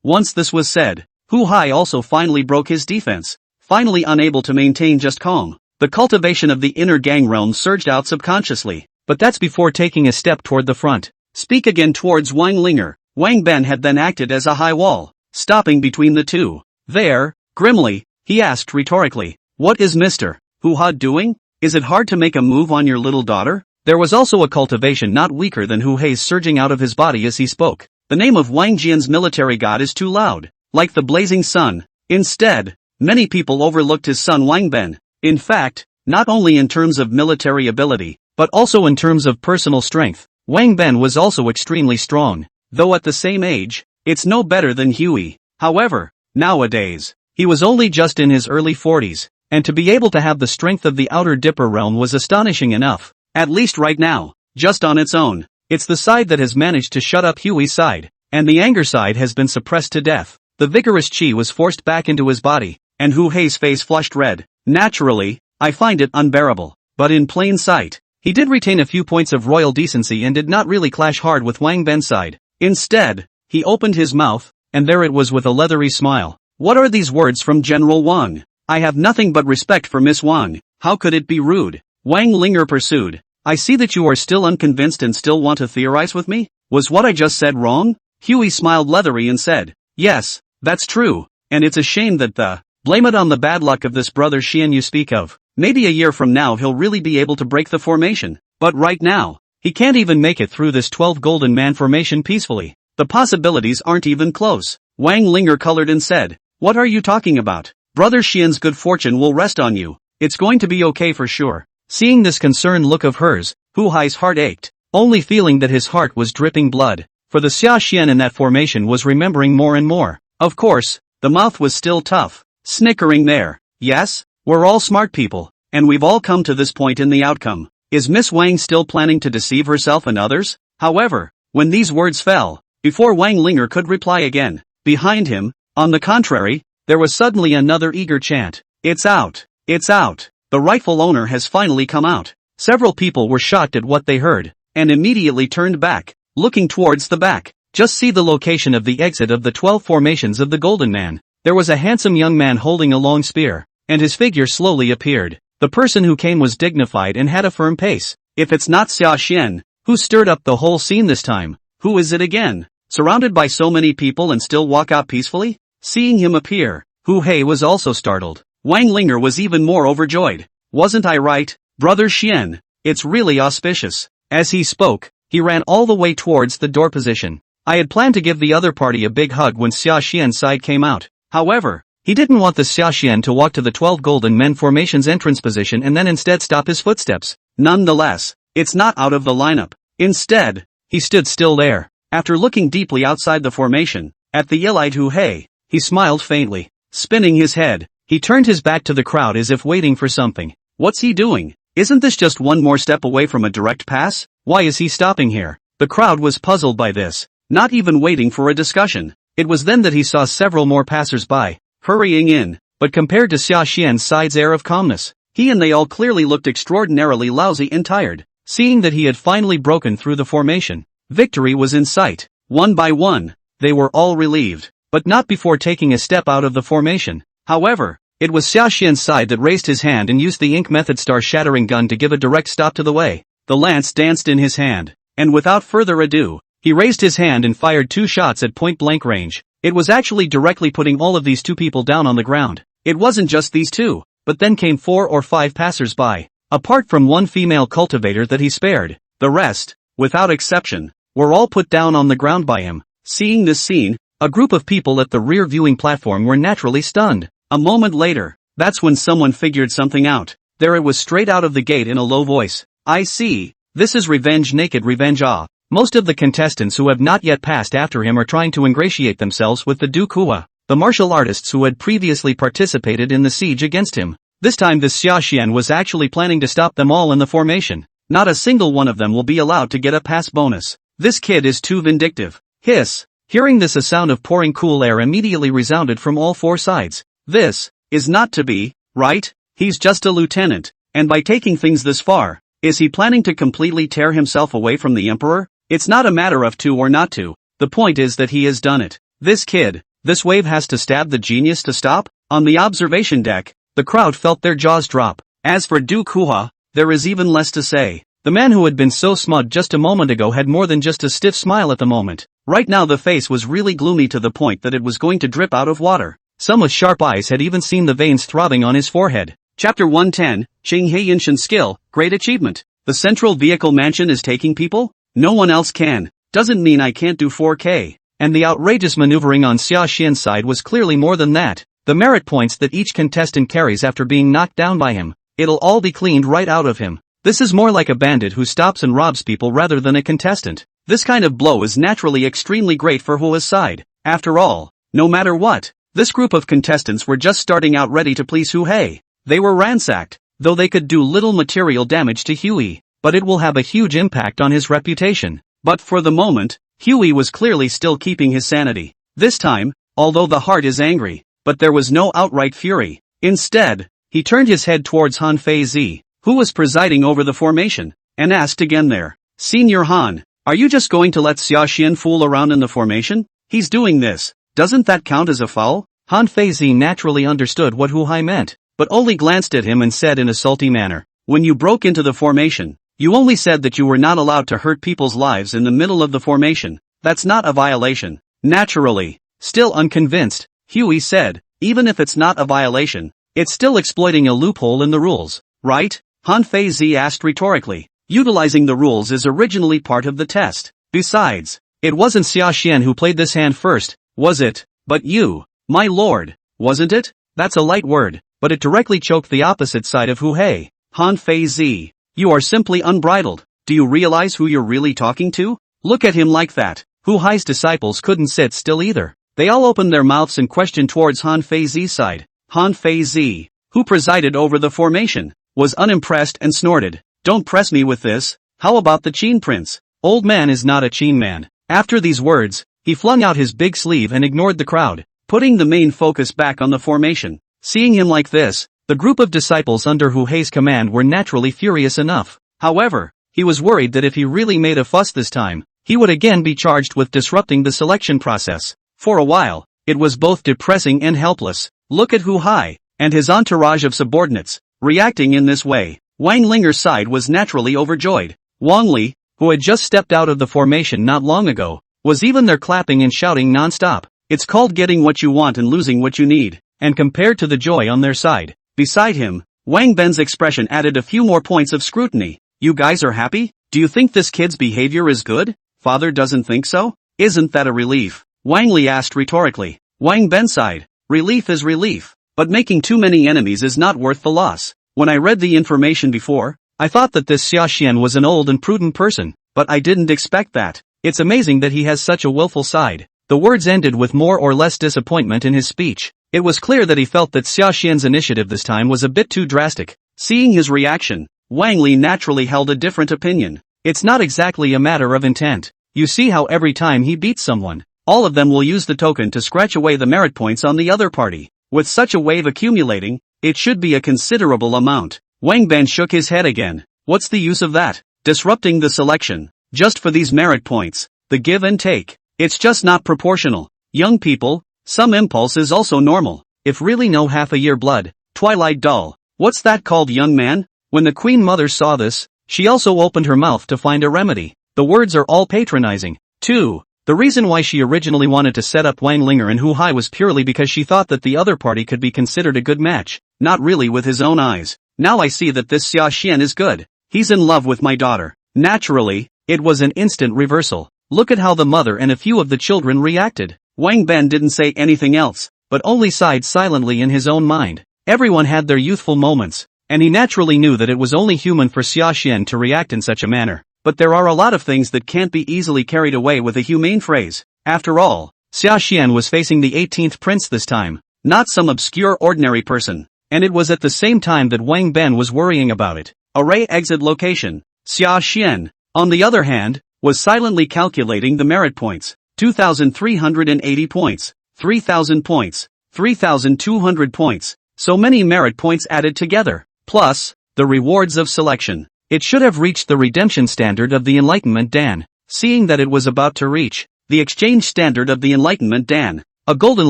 Once this was said, Hu Hei also finally broke his defense, finally unable to maintain just calm. The cultivation of the inner gang realm surged out subconsciously, but that's before taking a step toward the front. Speak again towards Wang Ling'er. Wang Ben had then acted as a high wall, stopping between the two. There, grimly, he asked rhetorically, "What is Mr. Hu-ha doing? Is it hard to make a move on your little daughter?" There was also a cultivation not weaker than Hu-hei's surging out of his body as he spoke. The name of Wang Jian's military god is too loud, like the blazing sun. Instead, many people overlooked his son Wang Ben. In fact, not only in terms of military ability, but also in terms of personal strength, Wang Ben was also extremely strong. Though at the same age, it's no better than Huey. However, nowadays, he was only just in his early 40s, and to be able to have the strength of the Outer Dipper realm was astonishing enough. At least right now, just on its own. It's the side that has managed to shut up Huey's side, and the anger side has been suppressed to death. The vigorous chi was forced back into his body, and Hu-hei's face flushed red. Naturally, I find it unbearable, but in plain sight, he did retain a few points of royal decency and did not really clash hard with Wang Ben's side. Instead, he opened his mouth, and there it was with a leathery smile. "What are these words from General Wang? I have nothing but respect for Miss Wang. How could it be rude?" Wang Ling'er pursued. "I see that you are still unconvinced and still want to theorize with me? Was what I just said wrong?" Huey smiled leathery and said, "Yes, that's true, and it's a shame that blame it on the bad luck of this brother Xian you speak of. Maybe a year from now he'll really be able to break the formation, but right now, he can't even make it through this 12 golden man formation peacefully. The possibilities aren't even close." Wang Ling'er colored and said, "What are you talking about? Brother Xian's good fortune will rest on you. It's going to be okay for sure." Seeing this concerned look of hers, Hu-hei's heart ached, only feeling that his heart was dripping blood, for the Xia Xian in that formation was remembering more and more. Of course, the mouth was still tough, snickering there. "Yes, we're all smart people, and we've all come to this point in the outcome. Is Miss Wang still planning to deceive herself and others?" However, when these words fell, before Wang Ling'er could reply again, behind him, on the contrary, there was suddenly another eager chant. "It's out! It's out! The rightful owner has finally come out." Several people were shocked at what they heard, and immediately turned back, looking towards the back. Just see the location of the exit of the 12 formations of the Golden Man. There was a handsome young man holding a long spear, and his figure slowly appeared. The person who came was dignified and had a firm pace. If it's not Xia Xian, who stirred up the whole scene this time, who is it again? Surrounded by so many people and still walk out peacefully? Seeing him appear, Hu-hei was also startled. Wang Ling'er was even more overjoyed. "Wasn't I right, Brother Xian? It's really auspicious." As he spoke, he ran all the way towards the door position. I had planned to give the other party a big hug when Xia Xian's side came out. However, he didn't want the Xia Xian to walk to the 12 golden men formation's entrance position and then instead stop his footsteps. Nonetheless, it's not out of the lineup. Instead, he stood still there. After looking deeply outside the formation, at the ill-eyed Hu-hei, he smiled faintly. Spinning his head, he turned his back to the crowd as if waiting for something. What's he doing? Isn't this just one more step away from a direct pass? Why is he stopping here? The crowd was puzzled by this, not even waiting for a discussion. It was then that he saw several more passers-by, hurrying in, but compared to Xia Xian's side's air of calmness, he and they all clearly looked extraordinarily lousy and tired. Seeing that he had finally broken through the formation, victory was in sight. One by one, they were all relieved, but not before taking a step out of the formation. However, it was Xia Xian's side that raised his hand and used the ink method star-shattering gun to give a direct stop to the way. The lance danced in his hand, and without further ado, he raised his hand and fired 2 shots at point-blank range. It was actually directly putting all of these 2 people down on the ground. It wasn't just these 2, but then came 4 or 5 passers-by, apart from one female cultivator that he spared. The rest, without exception, were all put down on the ground by him. Seeing this scene, a group of people at the rear viewing platform were naturally stunned. A moment later, that's when someone figured something out. There it was straight out of the gate in a low voice. "I see. This is revenge, naked revenge. Ah." Most of the contestants who have not yet passed after him are trying to ingratiate themselves with the Duke Hua, the martial artists who had previously participated in the siege against him. This time this Xia Xian was actually planning to stop them all in the formation. Not a single one of them will be allowed to get a pass bonus. This kid is too vindictive. Hiss. Hearing this, a sound of pouring cool air immediately resounded from all 4 sides. This is not to be, right? He's just a lieutenant, and by taking things this far, is he planning to completely tear himself away from the emperor? It's not a matter of to or not to. The point is that he has done it. This kid, this wave has to stab the genius to stop. On the observation deck, the crowd felt their jaws drop. As for Duke Hua, there is even less to say. The man who had been so smug just a moment ago had more than just a stiff smile at the moment. Right now the face was really gloomy to the point that it was going to drip out of water. Some with sharp eyes had even seen the veins throbbing on his forehead. Chapter 110, Qing Heiyinshan Skill, Great Achievement. The central vehicle mansion is taking people? No one else can. Doesn't mean I can't do 4K. And the outrageous maneuvering on Xia Xian's side was clearly more than that. The merit points that each contestant carries after being knocked down by him. It'll all be cleaned right out of him. This is more like a bandit who stops and robs people rather than a contestant. This kind of blow is naturally extremely great for Hua's side. After all, no matter what, this group of contestants were just starting out ready to please Hu Hei. They were ransacked, though they could do little material damage to Huey, but it will have a huge impact on his reputation. But for the moment, Huey was clearly still keeping his sanity. This time, although the heart is angry, but there was no outright fury. Instead, he turned his head towards Han Feizi, who was presiding over the formation, and asked again there, Senior Han, are you just going to let Xia Xian fool around in the formation? He's doing this. Doesn't that count as a foul? Han Feizi naturally understood what Hu Hai meant, but only glanced at him and said in a salty manner, when you broke into the formation, you only said that you were not allowed to hurt people's lives in the middle of the formation. That's not a violation. Naturally, still unconvinced, Huey said, even if it's not a violation, it's still exploiting a loophole in the rules, right? Han Feizi asked rhetorically. Utilizing the rules is originally part of the test. Besides, it wasn't Xia Xian who played this hand first, was it? But you, my lord, wasn't it? That's a light word, but it directly choked the opposite side of Hu Hei. Han Feizi, you are simply unbridled. Do you realize who you're really talking to? Look at him like that. Hu Hai's disciples couldn't sit still either. They all opened their mouths and questioned towards Han Feizi's side. Han Feizi, who presided over the formation, was unimpressed and snorted, don't press me with this. How about the Qin prince? Old man is not a Qin man. After these words, he flung out his big sleeve and ignored the crowd, putting the main focus back on the formation. Seeing him like this, the group of disciples under Hu Hei's command were naturally furious enough. However, he was worried that if he really made a fuss this time, he would again be charged with disrupting the selection process. For a while, it was both depressing and helpless. Look at Hu Hai, and his entourage of subordinates, reacting in this way. Wang Linger's side was naturally overjoyed. Wang Li, who had just stepped out of the formation not long ago, was even there clapping and shouting non-stop. It's called getting what you want and losing what you need, and compared to the joy on their side, beside him, Wang Ben's expression added a few more points of scrutiny. You guys are happy? Do you think this kid's behavior is good? Father doesn't think so? Isn't that a relief? Wang Li asked rhetorically. Wang Ben sighed. Relief is relief. But making too many enemies is not worth the loss. When I read the information before, I thought that this Xia Xian was an old and prudent person, but I didn't expect that. It's amazing that he has such a willful side. The words ended with more or less disappointment in his speech. It was clear that he felt that Xia Xian's initiative this time was a bit too drastic. Seeing his reaction, Wang Li naturally held a different opinion. It's not exactly a matter of intent. You see how every time he beats someone, all of them will use the token to scratch away the merit points on the other party. With such a wave accumulating, it should be a considerable amount. Wang Ben shook his head again. What's the use of that? Disrupting the selection, just for these merit points. The give and take. It's just not proportional. Young people, some impulse is also normal. If really no half a year blood, twilight dull. What's that called, young man? When the Queen Mother saw this, she also opened her mouth to find a remedy. The words are all patronizing. 2. The reason why she originally wanted to set up Wang Ling'er and Hu Hai was purely because she thought that the other party could be considered a good match, not really with his own eyes. Now I see that this Xia Xian is good. He's in love with my daughter. Naturally, it was an instant reversal. Look at how the mother and a few of the children reacted. Wang Ben didn't say anything else, but only sighed silently in his own mind. Everyone had their youthful moments, and he naturally knew that it was only human for Xia Xian to react in such a manner. But there are a lot of things that can't be easily carried away with a humane phrase. After all, Xia Xian was facing the 18th prince this time, not some obscure ordinary person. And it was at the same time that Wang Ben was worrying about it. Array exit location. Xia Xian, on the other hand, was silently calculating the merit points. 2,380 points, 3,000 points, 3,200 points. So many merit points added together. Plus, the rewards of selection. It should have reached the redemption standard of the Enlightenment Dan. Seeing that it was about to reach the exchange standard of the Enlightenment Dan, a golden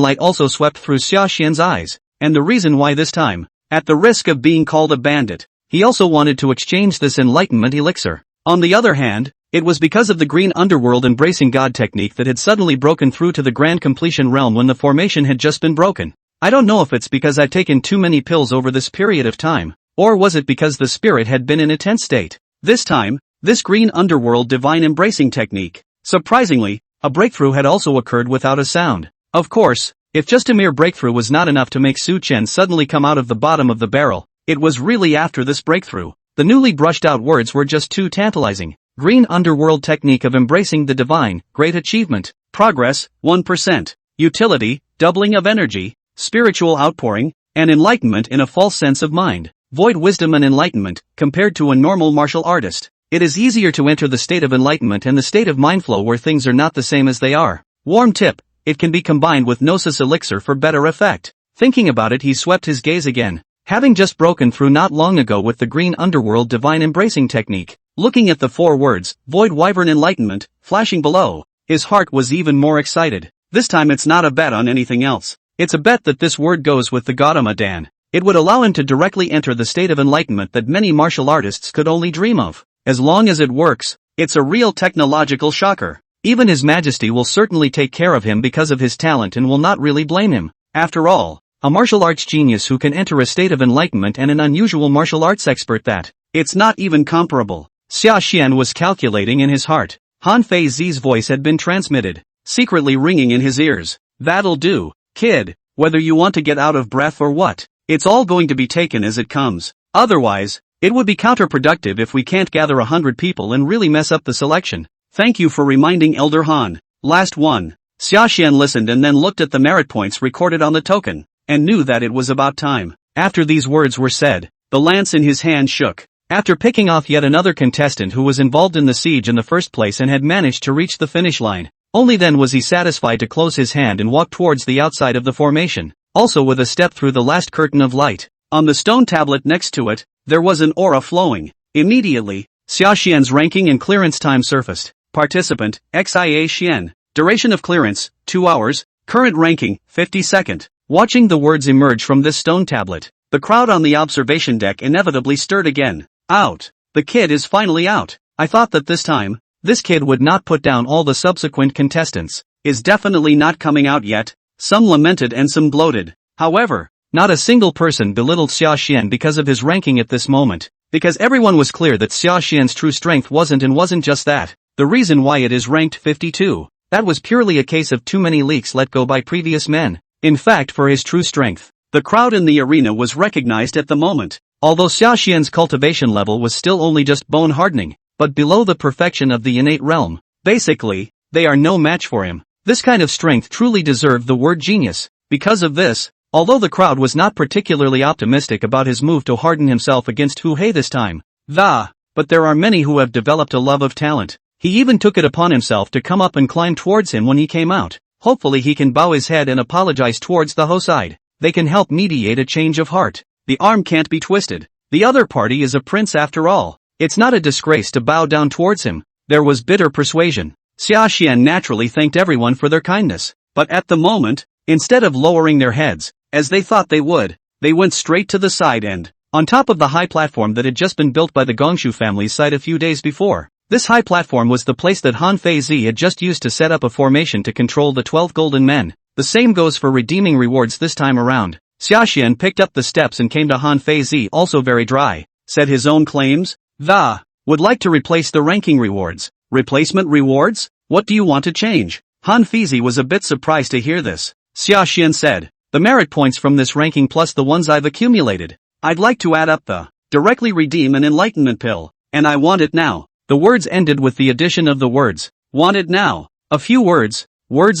light also swept through Xia Xian's eyes. And the reason why this time, at the risk of being called a bandit. He also wanted to exchange this enlightenment elixir. On the other hand, it was because of the green underworld embracing God technique that had suddenly broken through to the grand completion realm when the formation had just been broken. I don't know if it's because I've taken too many pills over this period of time, or was it because the spirit had been in a tense state. This time, this green underworld divine embracing technique. Surprisingly, a breakthrough had also occurred without a sound. Of course, if just a mere breakthrough was not enough to make Su Chen suddenly come out of the bottom of the barrel, it was really after this breakthrough. The newly brushed out words were just too tantalizing. Green underworld technique of embracing the divine, great achievement, progress, 1%, utility, doubling of energy, spiritual outpouring, and enlightenment in a false sense of mind, void wisdom and enlightenment, compared to a normal martial artist. It is easier to enter the state of enlightenment and the state of mind flow where things are not the same as they are. Warm tip, it can be combined with Gnosis elixir for better effect. Thinking about it, he swept his gaze again. Having just broken through not long ago with the green underworld divine embracing technique, looking at the 4 words, void wyvern enlightenment, flashing below, his heart was even more excited. This time it's not a bet on anything else. It's a bet that this word goes with the Gautama Dan. It would allow him to directly enter the state of enlightenment that many martial artists could only dream of. As long as it works, it's a real technological shocker. Even His Majesty will certainly take care of him because of his talent and will not really blame him. After all, a martial arts genius who can enter a state of enlightenment and an unusual martial arts expert that, it's not even comparable. Sashan was calculating in his heart. Han Fei Zi's voice had been transmitted, secretly ringing in his ears. That'll do, kid, whether you want to get out of breath or what. It's all going to be taken as it comes. Otherwise, it would be counterproductive if we can't gather 100 people and really mess up the selection. Thank you for reminding Elder Han. Last one. Sashan listened and then looked at the merit points recorded on the token, and knew that it was about time. After these words were said, the lance in his hand shook. After picking off yet another contestant who was involved in the siege in the first place and had managed to reach the finish line, only then was he satisfied to close his hand and walk towards the outside of the formation, also with a step through the last curtain of light. On the stone tablet next to it, there was an aura flowing. Immediately, Xiaxian's ranking and clearance time surfaced. Participant, Xia Xian. Duration of clearance, 2 hours. Current ranking, 52nd. Watching the words emerge from this stone tablet, the crowd on the observation deck inevitably stirred again. Out. The kid is finally out. I thought that this time, this kid would not put down all the subsequent contestants. Is definitely not coming out yet. Some lamented and some gloated. However, not a single person belittled Xiaxian because of his ranking at this moment, because everyone was clear that Xiaxian's true strength wasn't just that. The reason why it is ranked 52. That was purely a case of too many leaks let go by previous men. In fact, for his true strength, the crowd in the arena was recognized at the moment. Although Xiaxian's cultivation level was still only just bone hardening, but below the perfection of the innate realm. Basically, they are no match for him. This kind of strength truly deserved the word genius. Because of this, although the crowd was not particularly optimistic about his move to harden himself against Hu Hei this time, but there are many who have developed a love of talent. He even took it upon himself to come up and climb towards him when he came out. Hopefully he can bow his head and apologize towards the Ho side. They can help mediate a change of heart. The arm can't be twisted. The other party is a prince after all. It's not a disgrace to bow down towards him. There was bitter persuasion. Xiaxian naturally thanked everyone for their kindness. But at the moment, instead of lowering their heads, as they thought they would, they went straight to the side end, on top of the high platform that had just been built by the Gongshu family's side a few days before. This high platform was the place that Han Fei Zi had just used to set up a formation to control the 12 golden men. The same goes for redeeming rewards this time around. Xiaxian picked up the steps and came to Han Fei Zi, also very dry. Said his own claims? Would like to replace the ranking rewards. Replacement rewards? What do you want to change? Han Fei Zi was a bit surprised to hear this. Xiaxian said, the merit points from this ranking plus the ones I've accumulated. I'd like to add up the directly redeem an enlightenment pill, and I want it now. The words ended with the addition of the words, want it now. A few words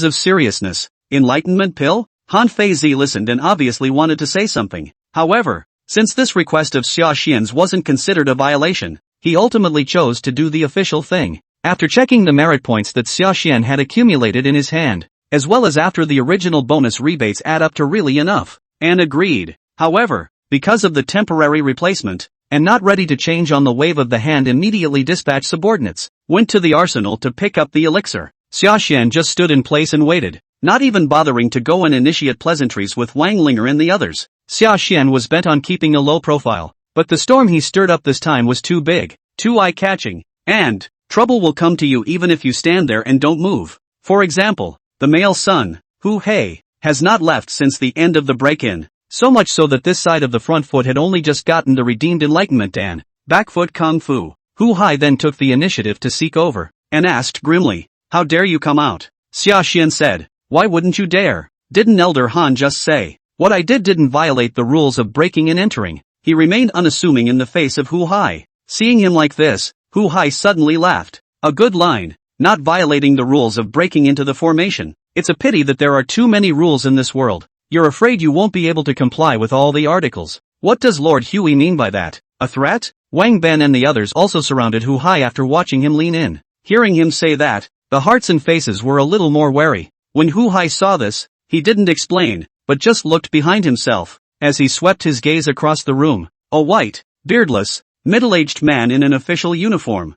of seriousness. Enlightenment pill? Han Fei Zi listened and obviously wanted to say something. However, since this request of Xiaxian's wasn't considered a violation, he ultimately chose to do the official thing. After checking the merit points that Xiaxian had accumulated in his hand, as well as after the original bonus rebates add up to really enough, and agreed. However, because of the temporary replacement, and not ready to change on the wave of the hand, immediately dispatched subordinates, went to the arsenal to pick up the elixir. Sashan just stood in place and waited, not even bothering to go and initiate pleasantries with Wang Ling'er and the others. Sashan was bent on keeping a low profile, but the storm he stirred up this time was too big, too eye-catching, and trouble will come to you even if you stand there and don't move. For example, the male son, who has not left since the end of the break-in, so much so that this side of the front foot had only just gotten the redeemed enlightenment dan, backfoot kung fu. Hu Hai then took the initiative to seek over, and asked grimly, "How dare you come out?" Sashan said, "Why wouldn't you dare? Didn't Elder Han just say, what I did didn't violate the rules of breaking and entering?" He remained unassuming in the face of Hu Hai. Seeing him like this, Hu Hai suddenly laughed. A good line, not violating the rules of breaking into the formation. It's a pity that there are too many rules in this world. You're afraid you won't be able to comply with all the articles. What does Lord Huey mean by that? A threat? Wang Ben and the others also surrounded Hu Hai after watching him lean in. Hearing him say that, the hearts and faces were a little more wary. When Hu Hai saw this, he didn't explain, but just looked behind himself, as he swept his gaze across the room. A white, beardless, middle-aged man in an official uniform.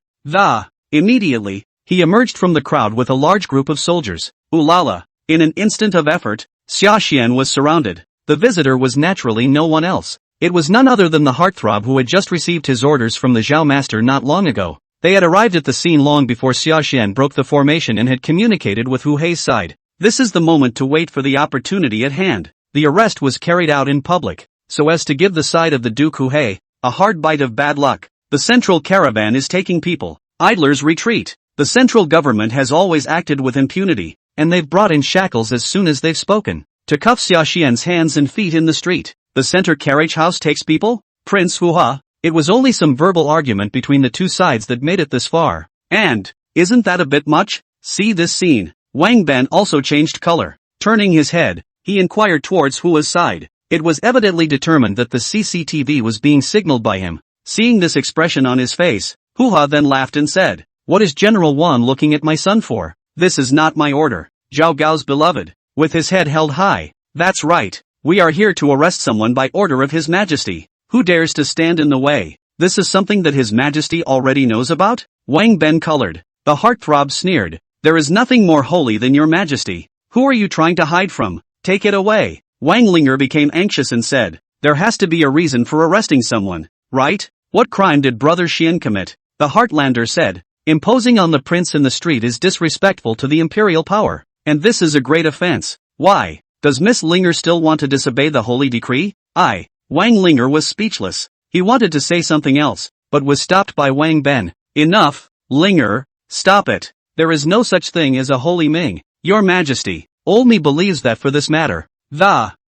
Immediately, he emerged from the crowd with a large group of soldiers. Ulala! In an instant of effort, Sashan was surrounded. The visitor was naturally no one else. It was none other than the heartthrob who had just received his orders from the Zhao master not long ago. They had arrived at the scene long before Sashan broke the formation and had communicated with Hu Hei's side. This is the moment to wait for the opportunity at hand. The arrest was carried out in public, so as to give the side of the Duke Hu Hei a hard bite of bad luck. The central caravan is taking people. Idlers retreat. The central government has always acted with impunity, and they've brought in shackles as soon as they've spoken, to cuff Sashan's hands and feet in the street. The center carriage house takes people? Prince Hua. It was only some verbal argument between the two sides that made it this far. And, isn't that a bit much? See this scene. Wang Ben also changed color. Turning his head, he inquired towards Hua's side. It was evidently determined that the CCTV was being signaled by him. Seeing this expression on his face, Hua then laughed and said, "What is General Wan looking at my son for? This is not my order." Zhao Gao's beloved, with his head held high. "That's right. We are here to arrest someone by order of His Majesty. Who dares to stand in the way? This is something that His Majesty already knows about?" Wang Ben colored. The heartthrob sneered. "There is nothing more holy than your Majesty. Who are you trying to hide from? Take it away." Wang Ling'er became anxious and said, "There has to be a reason for arresting someone, right? What crime did Brother Xian commit?" The Heartlander said, "Imposing on the prince in the street is disrespectful to the imperial power, and this is a great offense. Why? Does Miss Ling'er still want to disobey the holy decree?" Wang Ling'er was speechless. He wanted to say something else, but was stopped by Wang Ben. "Enough, Ling'er, stop it. There is no such thing as a holy Ming. Your Majesty, old me believes that for this matter,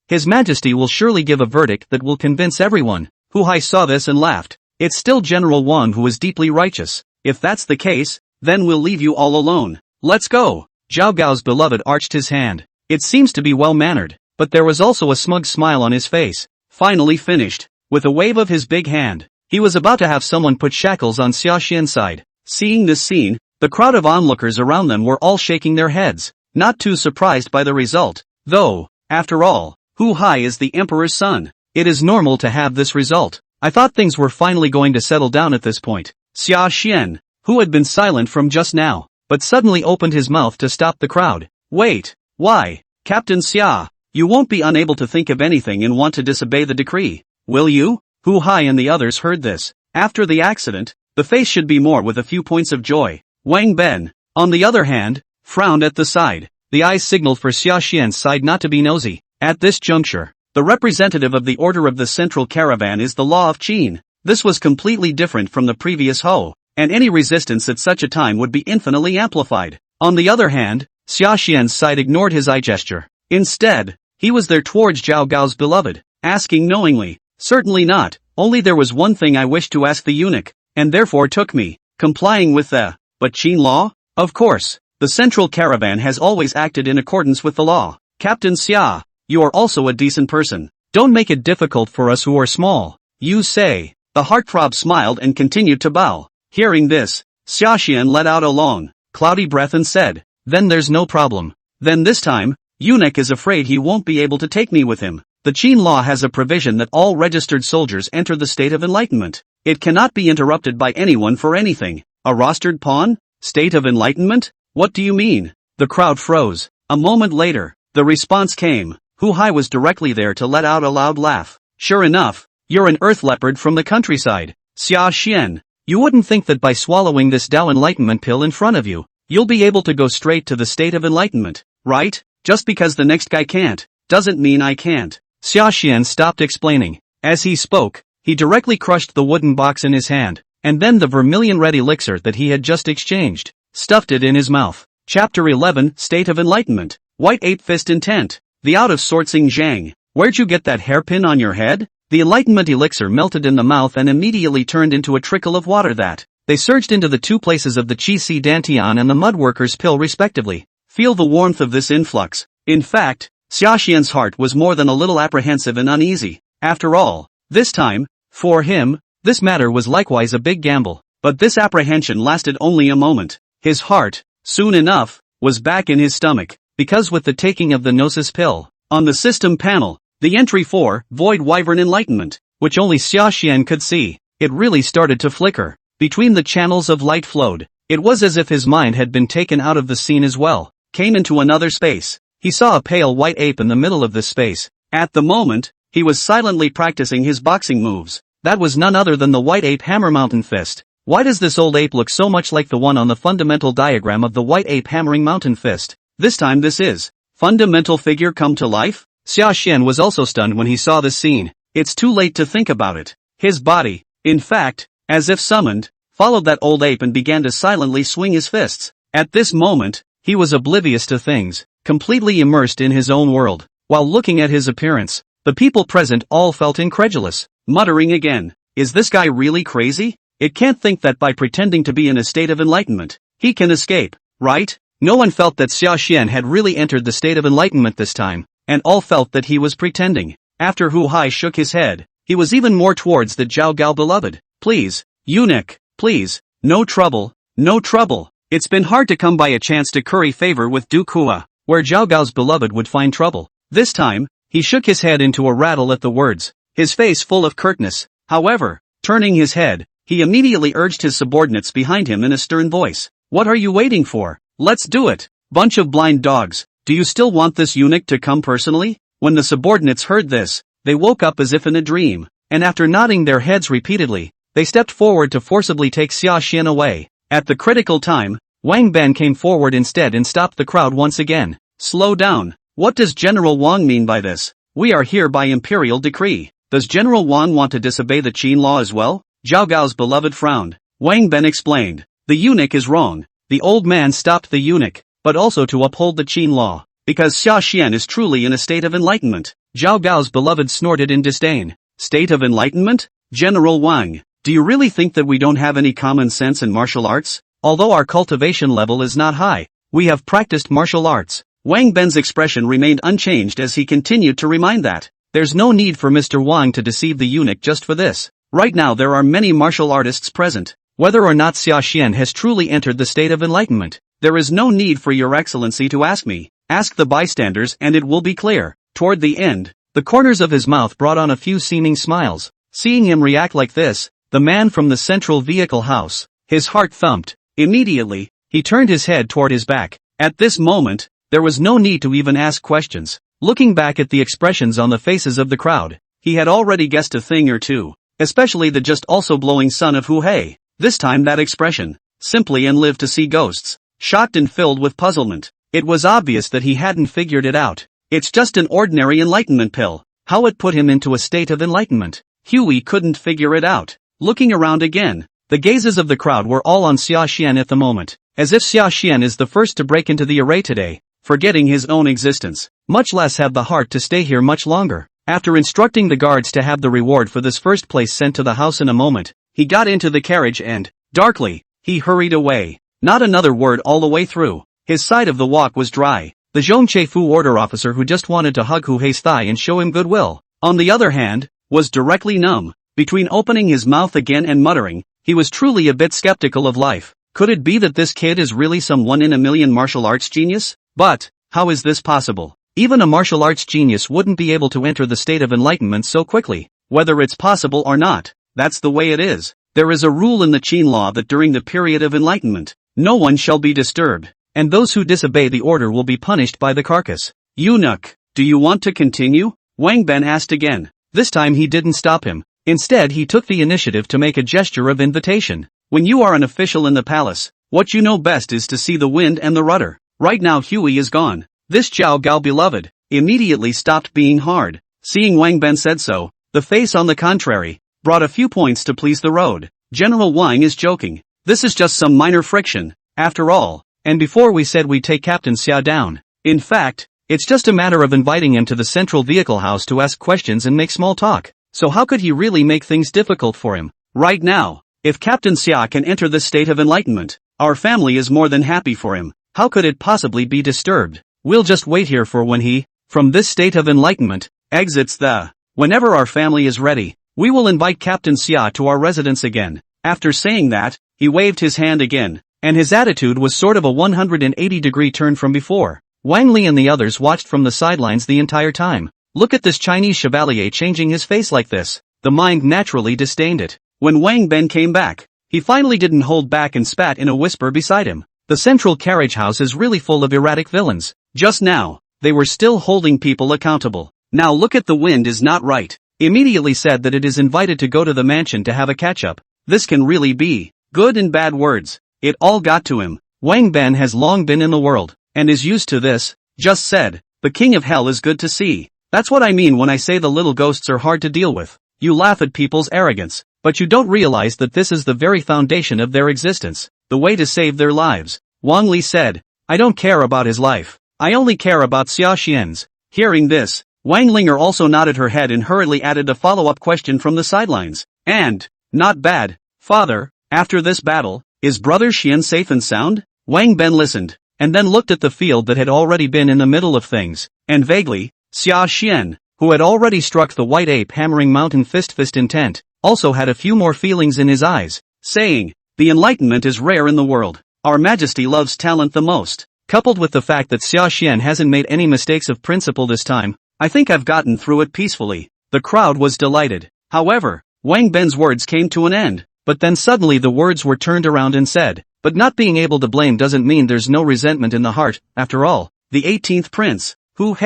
His Majesty will surely give a verdict that will convince everyone." Hu Hai saw this and laughed. "It's still General Wan who is deeply righteous. If that's the case, then we'll leave you all alone. Let's go." Zhao Gao's beloved arched his hand. It seems to be well-mannered, but there was also a smug smile on his face. Finally finished. With a wave of his big hand, he was about to have someone put shackles on Sashan's side. Seeing this scene, the crowd of onlookers around them were all shaking their heads, not too surprised by the result. Though, after all, Hu Hai is the emperor's son. It is normal to have this result. I thought things were finally going to settle down at this point. Sashan, who had been silent from just now, but suddenly opened his mouth to stop the crowd. "Wait, why, Captain Xia, you won't be unable to think of anything and want to disobey the decree, will you?" Hu Hai and the others heard this. After the accident, the face should be more with a few points of joy. Wang Ben, on the other hand, frowned at the side. The eyes signaled for Sashan's side not to be nosy. At this juncture, the representative of the order of the central caravan is the law of Qin. This was completely different from the previous Ho, and any resistance at such a time would be infinitely amplified. On the other hand, Sashan's side ignored his eye gesture. Instead, he was there towards Zhao Gao's beloved, asking knowingly, "Certainly not, only there was one thing I wished to ask the eunuch, and therefore took me, complying with the, but Qin law? Of course, the central caravan has always acted in accordance with the law. Captain Xia, you are also a decent person. Don't make it difficult for us who are small, you say." The heartthrob smiled and continued to bow. Hearing this, Sashan let out a long, cloudy breath and said, "Then there's no problem. Then this time, eunuch is afraid he won't be able to take me with him. The Qin law has a provision that all registered soldiers enter the state of enlightenment. It cannot be interrupted by anyone for anything. A rostered pawn? State of enlightenment? What do you mean?" The crowd froze. A moment later, the response came. Hu Hai was directly there to let out a loud laugh. Sure enough, you're an earth leopard from the countryside, Sashan. You wouldn't think that by swallowing this Tao enlightenment pill in front of you, you'll be able to go straight to the state of enlightenment, right? Just because the next guy can't, doesn't mean I can't. Sashan stopped explaining. As he spoke, he directly crushed the wooden box in his hand, and then the vermilion red elixir that he had just exchanged, stuffed it in his mouth. Chapter 11, State of Enlightenment. White Ape Fist Intent. The out of sorting Zhang. Where'd you get that hairpin on your head? The enlightenment elixir melted in the mouth and immediately turned into a trickle of water that they surged into the two places of the Qi Dantian and the mudworker's pill respectively. Feel the warmth of this influx. In fact, Xiaxian's heart was more than a little apprehensive and uneasy. After all, this time, for him, this matter was likewise a big gamble. But this apprehension lasted only a moment. His heart, soon enough, was back in his stomach, because with the taking of the Gnosis pill, on the system panel, the entry for Void Wyvern Enlightenment, which only Xiaxian could see, it really started to flicker. Between the channels of light flowed. It was as if his mind had been taken out of the scene as well, came into another space. He saw a pale white ape in the middle of this space. At the moment, he was silently practicing his boxing moves. That was none other than the white ape hammer mountain fist. Why does this old ape look so much like the one on the fundamental diagram of the white ape hammering mountain fist? This time this is fundamental figure come to life? Xiaxian was also stunned when he saw this scene. It's too late to think about it. His body, in fact, as if summoned, followed that old ape and began to silently swing his fists. At this moment, he was oblivious to things, completely immersed in his own world. While looking at his appearance, the people present all felt incredulous, muttering again, is this guy really crazy? It can't think that by pretending to be in a state of enlightenment, he can escape, right? No one felt that Xiaxian had really entered the state of enlightenment this time, and all felt that he was pretending. After Hu Hai shook his head, he was even more towards the Zhao Gao beloved. Please, eunuch, please, no trouble, no trouble. It's been hard to come by a chance to curry favor with Du Kua, where Zhao Gao's beloved would find trouble. This time, he shook his head into a rattle at the words, his face full of curtness. However, turning his head, he immediately urged his subordinates behind him in a stern voice. What are you waiting for? Let's do it. Bunch of blind dogs. Do you still want this eunuch to come personally? When the subordinates heard this, they woke up as if in a dream, and after nodding their heads repeatedly, they stepped forward to forcibly take Xiaxian away. At the critical time, Wang Ben came forward instead and stopped the crowd once again. Slow down. What does General Wang mean by this? We are here by imperial decree. Does General Wang want to disobey the Qin law as well? Zhao Gao's beloved frowned. Wang Ben explained. The eunuch is wrong. The old man stopped the eunuch, but also to uphold the Qin law, because Xiaxian is truly in a state of enlightenment. Zhao Gao's beloved snorted in disdain. State of enlightenment? General Wang, do you really think that we don't have any common sense in martial arts? Although our cultivation level is not high, we have practiced martial arts. Wang Ben's expression remained unchanged as he continued to remind that there's no need for Mr. Wang to deceive the eunuch just for this. Right now there are many martial artists present. Whether or not Xiaxian has truly entered the state of enlightenment, there is no need for your excellency to ask me. Ask the bystanders and it will be clear. Toward the end, the corners of his mouth brought on a few seeming smiles. Seeing him react like this, the man from the central vehicle house, his heart thumped. Immediately, he turned his head toward his back. At this moment, there was no need to even ask questions. Looking back at the expressions on the faces of the crowd, he had already guessed a thing or two, especially the just also blowing son of Hu Hei. This time that expression, simply and live to see ghosts, shocked and filled with puzzlement. It was obvious that he hadn't figured it out. It's just an ordinary enlightenment pill. How it put him into a state of enlightenment? Huey couldn't figure it out. Looking around again, the gazes of the crowd were all on Xiaxian at the moment, as if Xiaxian is the first to break into the array today, forgetting his own existence, much less have the heart to stay here much longer. After instructing the guards to have the reward for this first place sent to the house in a moment, he got into the carriage and, darkly, he hurried away. Not another word all the way through. His side of the walk was dry. The Zhongche Fu order officer who just wanted to hug Hu Hei's thigh and show him goodwill, on the other hand, was directly numb. Between opening his mouth again and muttering, he was truly a bit skeptical of life. Could it be that this kid is really some one-in-a-million martial arts genius? But, how is this possible? Even a martial arts genius wouldn't be able to enter the state of enlightenment so quickly. Whether it's possible or not, that's the way it is. There is a rule in the Qin law that during the period of enlightenment, no one shall be disturbed, and those who disobey the order will be punished by the carcass. Eunuch, Do you want to continue? Wang Ben asked again. This time he didn't stop him. Instead he took the initiative to make a gesture of invitation. When you are an official in the palace, what you know best is to see the wind and the rudder. Right now Huey is gone. This Zhao Gao beloved immediately stopped being hard. Seeing Wang Ben said so, the face on the contrary brought a few points to please the road. General Wang is joking. This is just some minor friction, after all, and before we said we'd take Captain Xia down. In fact, it's just a matter of inviting him to the central vehicle house to ask questions and make small talk. So how could he really make things difficult for him? Right now, if Captain Xia can enter this state of enlightenment, our family is more than happy for him. How could it possibly be disturbed? We'll just wait here for when he, from this state of enlightenment, exits the. Whenever our family is ready, we will invite Captain Xia to our residence again. After saying that, he waved his hand again, and his attitude was sort of a 180-degree turn from before. Wang Li and the others watched from the sidelines the entire time. Look at this Chinese chevalier changing his face like this. The mind naturally disdained it. When Wang Ben came back, he finally didn't hold back and spat in a whisper beside him. The central carriage house is really full of erratic villains. Just now, they were still holding people accountable. Now look at the wind is not right. Immediately said that it is invited to go to the mansion to have a catch-up. This can really be good and bad words. It all got to him. Wang Ben has long been in the world, and is used to this. Just said, the king of hell is good to see. That's what I mean when I say the little ghosts are hard to deal with. You laugh at people's arrogance, but you don't realize that this is the very foundation of their existence, the way to save their lives. Wang Li said, I don't care about his life. I only care about Xia Xian's. Hearing this, Wang Ling'er also nodded her head and hurriedly added a follow-up question from the sidelines. And, not bad, father, after this battle, is brother Xian safe and sound? Wang Ben listened, and then looked at the field that had already been in the middle of things, and vaguely, Xia Xian, who had already struck the white ape hammering mountain fist intent, also had a few more feelings in his eyes, saying, the enlightenment is rare in the world. Our Majesty loves talent the most. Coupled with the fact that Xia Xian hasn't made any mistakes of principle this time, I think I've gotten through it peacefully. The crowd was delighted. However, Wang Ben's words came to an end, but then suddenly the words were turned around and said, but not being able to blame doesn't mean there's no resentment in the heart. After all, the 18th prince, who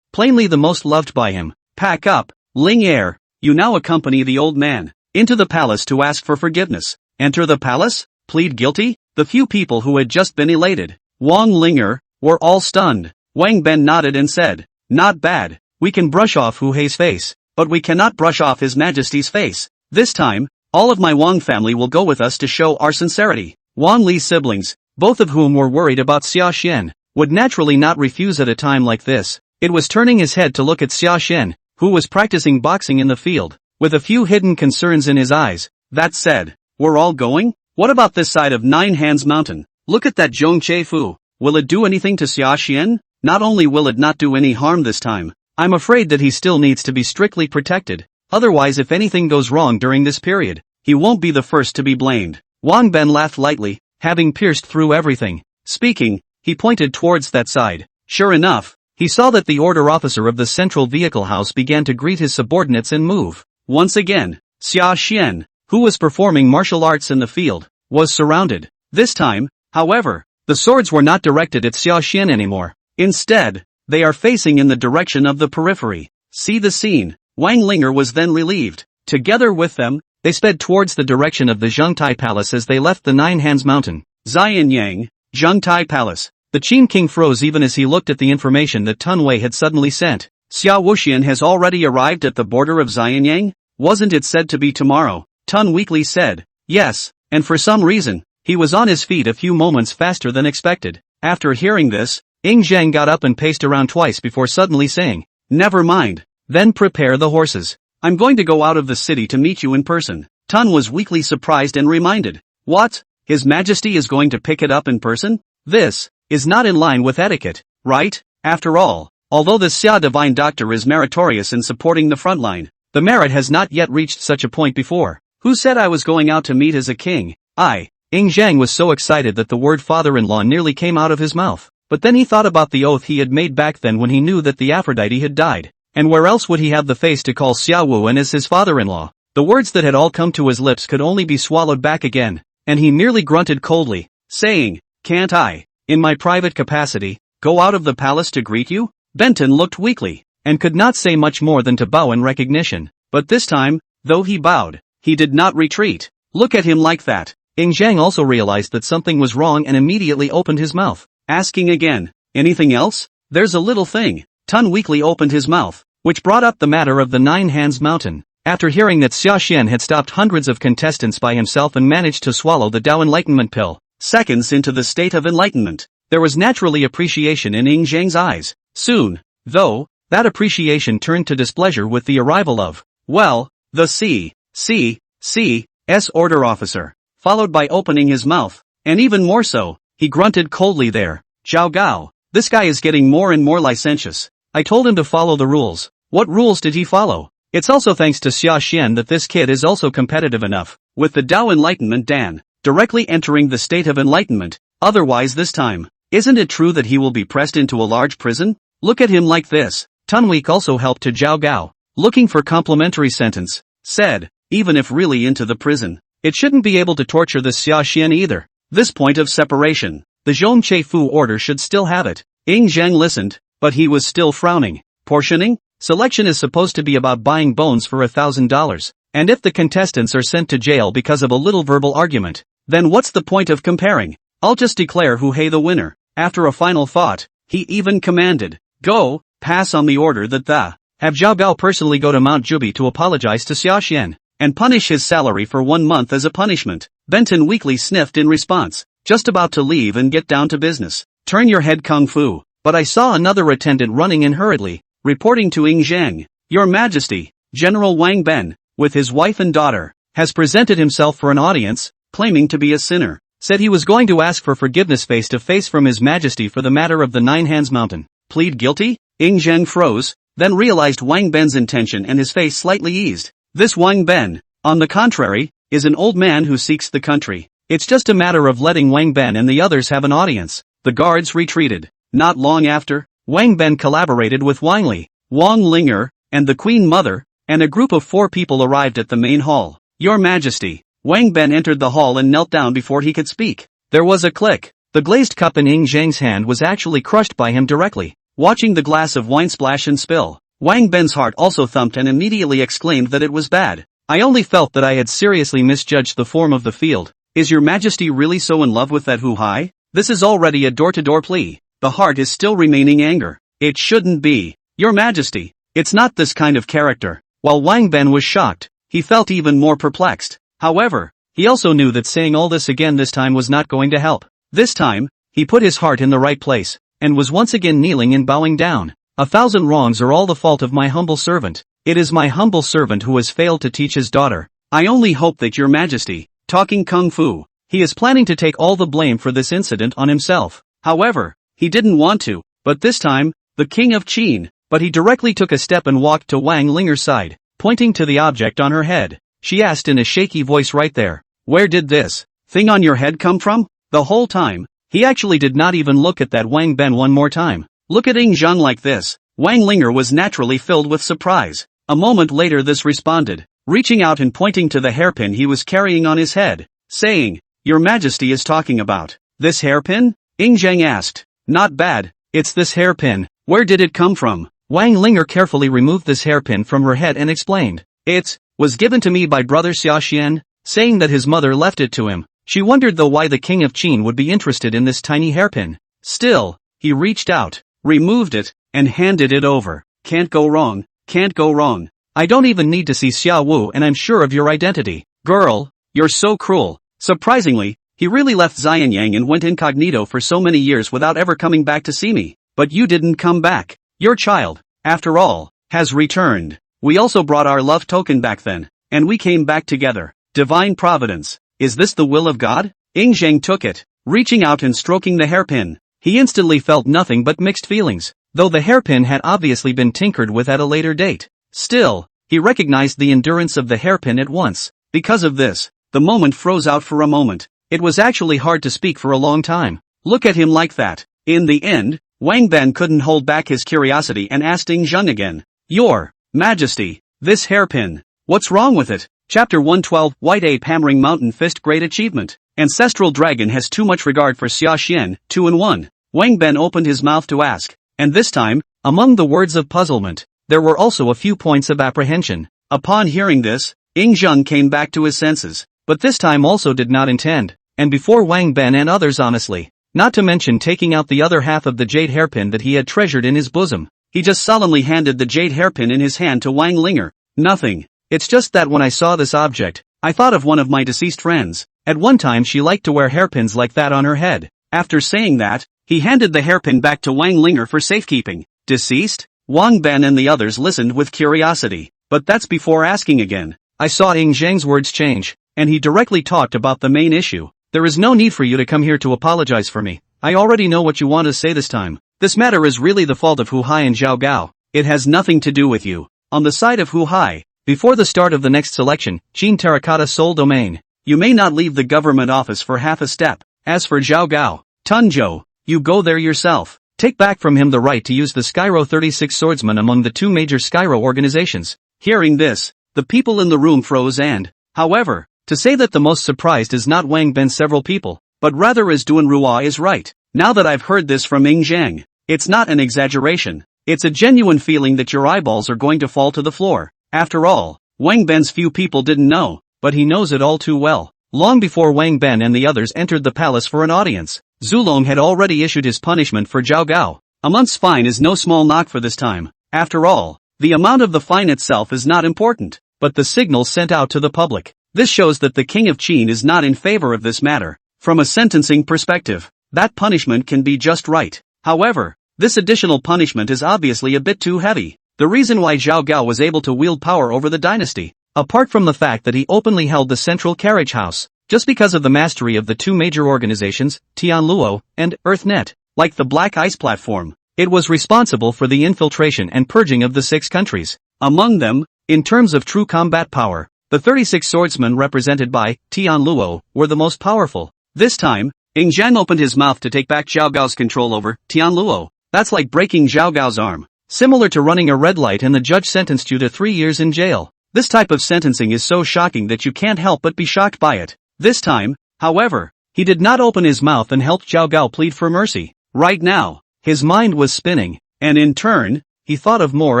plainly the most loved by him, pack up, Ling'er, you now accompany the old man into the palace to ask for forgiveness. Enter the palace? Plead guilty? The few people who had just been elated, Wang Ling'er, were all stunned. Wang Ben nodded and said, not bad. We can brush off Hu Hei's face, but we cannot brush off His Majesty's face. This time, all of my Wang family will go with us to show our sincerity. Wang Li's siblings, both of whom were worried about Xia Xian, would naturally not refuse at a time like this. It was turning his head to look at Xia Xian, who was practicing boxing in the field, with a few hidden concerns in his eyes. That said, we're all going? What about this side of Nine Hands Mountain? Look at that Zhong Che Fu. Will it do anything to Xia Xian? Not only will it not do any harm this time, I'm afraid that he still needs to be strictly protected. Otherwise, if anything goes wrong during this period, he won't be the first to be blamed. Wang Ben laughed lightly, having pierced through everything. Speaking, he pointed towards that side. Sure enough, he saw that the order officer of the central vehicle house began to greet his subordinates and move. Once again, Xia Xian, who was performing martial arts in the field, was surrounded. This time, however, the swords were not directed at Xia Xian anymore. Instead, they are facing in the direction of the periphery. See the scene. Wang Ling'er was then relieved. Together with them, they sped towards the direction of the Zhengtai Palace as they left the Nine Hands Mountain. Xianyang, Zhengtai Palace. The Qin King froze even as he looked at the information that Tun Wei had suddenly sent. Xia Wuxian has already arrived at the border of Xianyang? Wasn't it said to be tomorrow? Tun weakly said. Yes, and for some reason, he was on his feet a few moments faster than expected. After hearing this, Ying Zhang got up and paced around twice before suddenly saying, never mind. Then prepare the horses. I'm going to go out of the city to meet you in person. Tun was weakly surprised and reminded. What? His Majesty is going to pick it up in person? This is not in line with etiquette, right? After all, although the Xia Divine Doctor is meritorious in supporting the front line, the merit has not yet reached such a point before. Who said I was going out to meet as a king? Ying Zhang was so excited that the word father-in-law nearly came out of his mouth. But then he thought about the oath he had made back then when he knew that the Aphrodite had died. And where else would he have the face to call Xia Wuan as his father-in-law? The words that had all come to his lips could only be swallowed back again, and he merely grunted coldly, saying, can't I, in my private capacity, go out of the palace to greet you? Benton looked weakly, and could not say much more than to bow in recognition. But this time, though he bowed, he did not retreat. Look at him like that. Zhang also realized that something was wrong and immediately opened his mouth, asking again, anything else? There's a little thing. Tun weakly opened his mouth, which brought up the matter of the 9 Hands Mountain. After hearing that Sashan had stopped hundreds of contestants by himself and managed to swallow the Dao Enlightenment pill, seconds into the state of enlightenment, there was naturally appreciation in Zhang's eyes. Soon, though, that appreciation turned to displeasure with the arrival of, well, the C.S. order officer, followed by opening his mouth, and even more so, he grunted coldly there. Zhao Gao, this guy is getting more and more licentious. I told him to follow the rules. What rules did he follow? It's also thanks to Xia Xian that this kid is also competitive enough, with the Dao Enlightenment Dan, directly entering the state of enlightenment, otherwise this time, isn't it true that he will be pressed into a large prison? Look at him like this. Tunweek also helped to Zhao Gao, looking for complimentary sentence, said, even if really into the prison, it shouldn't be able to torture this Xia Xian either. This point of separation, the Zhongche Fu order should still have it. Zhang listened, but he was still frowning. Portioning? Selection is supposed to be about buying bones for $1,000, and if the contestants are sent to jail because of a little verbal argument, then what's the point of comparing? I'll just declare who the winner. After a final thought, he even commanded, go, pass on the order that have Zhao Gao personally go to Mount Jubi to apologize to Xia Xian, and punish his salary for 1 month as a punishment. Benton weakly sniffed in response, just about to leave and get down to business. Turn your head Kung Fu. But I saw another attendant running in hurriedly, reporting to Zhang. Your Majesty, General Wang Ben, with his wife and daughter, has presented himself for an audience, claiming to be a sinner. Said he was going to ask for forgiveness face to face from His Majesty for the matter of the 9 Hands Mountain. Plead guilty? Zhang froze, then realized Wang Ben's intention and his face slightly eased. This Wang Ben, on the contrary, is an old man who seeks the country. It's just a matter of letting Wang Ben and the others have an audience. The guards retreated. Not long after, Wang Ben collaborated with Wang Li, Wang Ling'er, and the Queen Mother, and a group of 4 people arrived at the main hall. Your Majesty. Wang Ben entered the hall and knelt down before he could speak. There was a click. The glazed cup in Zhang's hand was actually crushed by him directly. Watching the glass of wine splash and spill, Wang Ben's heart also thumped and immediately exclaimed that it was bad. I only felt that I had seriously misjudged the form of the field. Is Your Majesty really so in love with that Hu Hai? This is already a door-to-door plea. The heart is still remaining anger. It shouldn't be. Your Majesty, it's not this kind of character. While Wang Ben was shocked, he felt even more perplexed. However, he also knew that saying all this again this time was not going to help. This time, he put his heart in the right place, and was once again kneeling and bowing down. 1,000 wrongs are all the fault of my humble servant. It is my humble servant who has failed to teach his daughter. I only hope that Your Majesty, talking Kung Fu, he is planning to take all the blame for this incident on himself. However, he didn't want to, but this time, the king of Qin, but he directly took a step and walked to Wang Linger's side, pointing to the object on her head. She asked in a shaky voice right there, where did this thing on your head come from? The whole time, he actually did not even look at that Wang Ben one more time. Look at Zhang like this. Wang Ling'er was naturally filled with surprise. A moment later this responded, reaching out and pointing to the hairpin he was carrying on his head, saying, Your Majesty is talking about this hairpin? Zhang asked. Not bad, it's this hairpin. Where did it come from? Wang Ling'er carefully removed this hairpin from her head and explained. It was given to me by brother Xia Xian, saying that his mother left it to him. She wondered though why the king of Qin would be interested in this tiny hairpin. Still, he reached out, removed it, and handed it over. Can't go wrong, can't go wrong. I don't even need to see Xia Wu and I'm sure of your identity. Girl, you're so cruel. Surprisingly, he really left Xianyang and went incognito for so many years without ever coming back to see me. But you didn't come back. Your child, after all, has returned. We also brought our love token back then, and we came back together. Divine providence. Is this the will of God? Zhang took it, reaching out and stroking the hairpin. He instantly felt nothing but mixed feelings, though the hairpin had obviously been tinkered with at a later date. Still, he recognized the endurance of the hairpin at once. Because of this, the moment froze out for a moment. It was actually hard to speak for a long time. Look at him like that. In the end, Wang Ben couldn't hold back his curiosity and asked Zhang again. Your Majesty, this hairpin, what's wrong with it? Chapter 112 White Ape Hammering Mountain Fist Great Achievement. Ancestral Dragon has too much regard for Xia Xian, 2-in-1. Wang Ben opened his mouth to ask, And this time, among the words of puzzlement, there were also a few points of apprehension. Upon hearing this, Zheng came back to his senses, but this time also did not intend, and before Wang Ben and others honestly, not to mention taking out the other half of the jade hairpin that he had treasured in his bosom, he just solemnly handed the jade hairpin in his hand to Wang Ling'er. Nothing. It's just that when I saw this object, I thought of one of my deceased friends. At one time she liked to wear hairpins like that on her head. After saying that, he handed the hairpin back to Wang Ling'er for safekeeping. Deceased? Wang Ben and the others listened with curiosity, but that's before asking again. I saw Zheng's words change, and he directly talked about the main issue. There is no need for you to come here to apologize for me. I already know what you want to say this time. This matter is really the fault of Hu Hai and Zhao Gao. It has nothing to do with you. On the side of Hu Hai, before the start of the next selection, Qin Terracotta Sole Domain, you may not leave the government office for half a step. As for Zhao Gao, Tunzhou, you go there yourself. Take back from him the right to use the Skyro 36 swordsman among the two major Skyro organizations. Hearing this, the people in the room froze and, however, to say that the most surprised is not Wang Ben several people, but rather is Duan Ruo is right. Now that I've heard this from Zheng, it's not an exaggeration. It's a genuine feeling that your eyeballs are going to fall to the floor. After all, Wang Ben's few people didn't know, but he knows it all too well. Long before Wang Ben and the others entered the palace for an audience, Zulong had already issued his punishment for Zhao Gao. A month's fine is no small knock for this time. After all, the amount of the fine itself is not important, but the signal sent out to the public. This shows that the king of Qin is not in favor of this matter. From a sentencing perspective, that punishment can be just right. However, this additional punishment is obviously a bit too heavy. The reason why Zhao Gao was able to wield power over the dynasty, apart from the fact that he openly held the central carriage house, just because of the mastery of the two major organizations, Tianluo and EarthNet, like the Black Ice Platform, it was responsible for the infiltration and purging of the 6 countries. Among them, in terms of true combat power, the 36 swordsmen represented by Tianluo were the most powerful. This time, Zheng opened his mouth to take back Zhao Gao's control over Tianluo. That's like breaking Zhao Gao's arm. Similar to running a red light and the judge sentenced you to 3 years in jail. This type of sentencing is so shocking that you can't help but be shocked by it. This time, however, he did not open his mouth and helped Zhao Gao plead for mercy. Right now, his mind was spinning, and in turn, he thought of more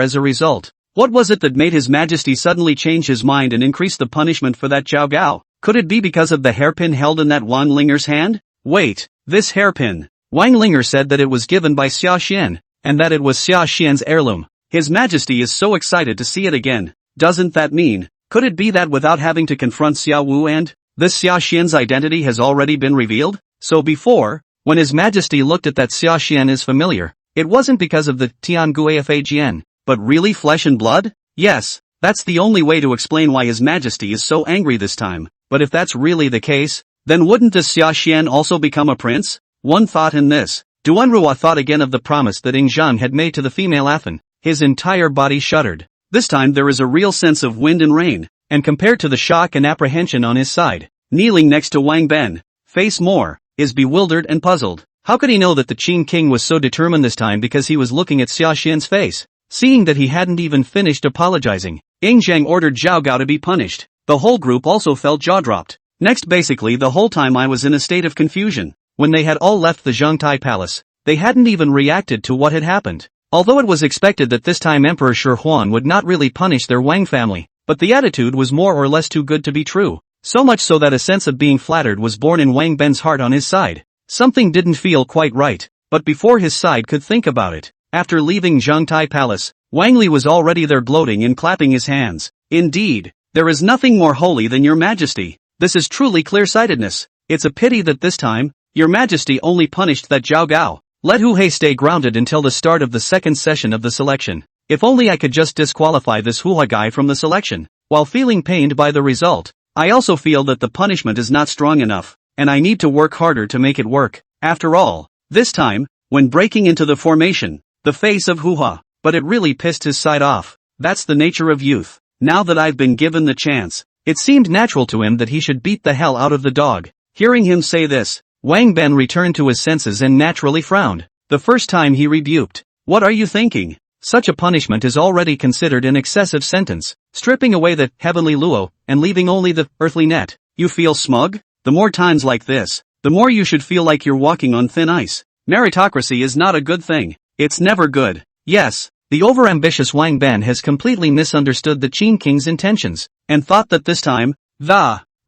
as a result. What was it that made His Majesty suddenly change his mind and increase the punishment for that Zhao Gao? Could it be because of the hairpin held in that Wang Linger's hand? Wait, this hairpin. Wang Ling'er said that it was given by Sashan, and that it was Sashan's heirloom. His Majesty is so excited to see it again. Doesn't that mean, could it be that without having to confront Xiao Wu and this Sashan's identity has already been revealed? So before, when His Majesty looked at that Sashan is familiar, it wasn't because of the Tianguifagn, but really flesh and blood? Yes, that's the only way to explain why His Majesty is so angry this time. But if that's really the case, then wouldn't this Sashan also become a prince? One thought in this, Duanruo thought again of the promise that Zheng had made to the female Afan. His entire body shuddered. This time there is a real sense of wind and rain, and compared to the shock and apprehension on his side, kneeling next to Wang Ben, face more, is bewildered and puzzled. How could he know that the Qin king was so determined this time because he was looking at Sashan's face? Seeing that he hadn't even finished apologizing, Zheng ordered Zhao Gao to be punished. The whole group also felt jaw-dropped. Next basically the whole time I was in a state of confusion. When they had all left the Zhongtai palace, they hadn't even reacted to what had happened. Although it was expected that this time Emperor Shi Huan would not really punish their Wang family, but the attitude was more or less too good to be true. So much so that a sense of being flattered was born in Wang Ben's heart on his side. Something didn't feel quite right, but before his side could think about it, after leaving Zhongtai palace, Wang Li was already there gloating and clapping his hands. Indeed, there is nothing more holy than your Majesty. This is truly clear-sightedness. It's a pity that this time, your Majesty only punished that Zhao Gao. Let Hu Hei stay grounded until the start of the second session of the selection. If only I could just disqualify this Hu Hai guy from the selection. While feeling pained by the result, I also feel that the punishment is not strong enough, and I need to work harder to make it work. After all, this time, when breaking into the formation, the face of Hu Hai, but it really pissed his side off. That's the nature of youth. Now that I've been given the chance, it seemed natural to him that he should beat the hell out of the dog. Hearing him say this, Wang Ben returned to his senses and naturally frowned. The first time he rebuked. What are you thinking? Such a punishment is already considered an excessive sentence, stripping away the heavenly luo, and leaving only the earthly net. You feel smug? The more times like this, the more you should feel like you're walking on thin ice. Meritocracy is not a good thing. It's never good. Yes, the overambitious Wang Ben has completely misunderstood the Qin king's intentions, and thought that this time,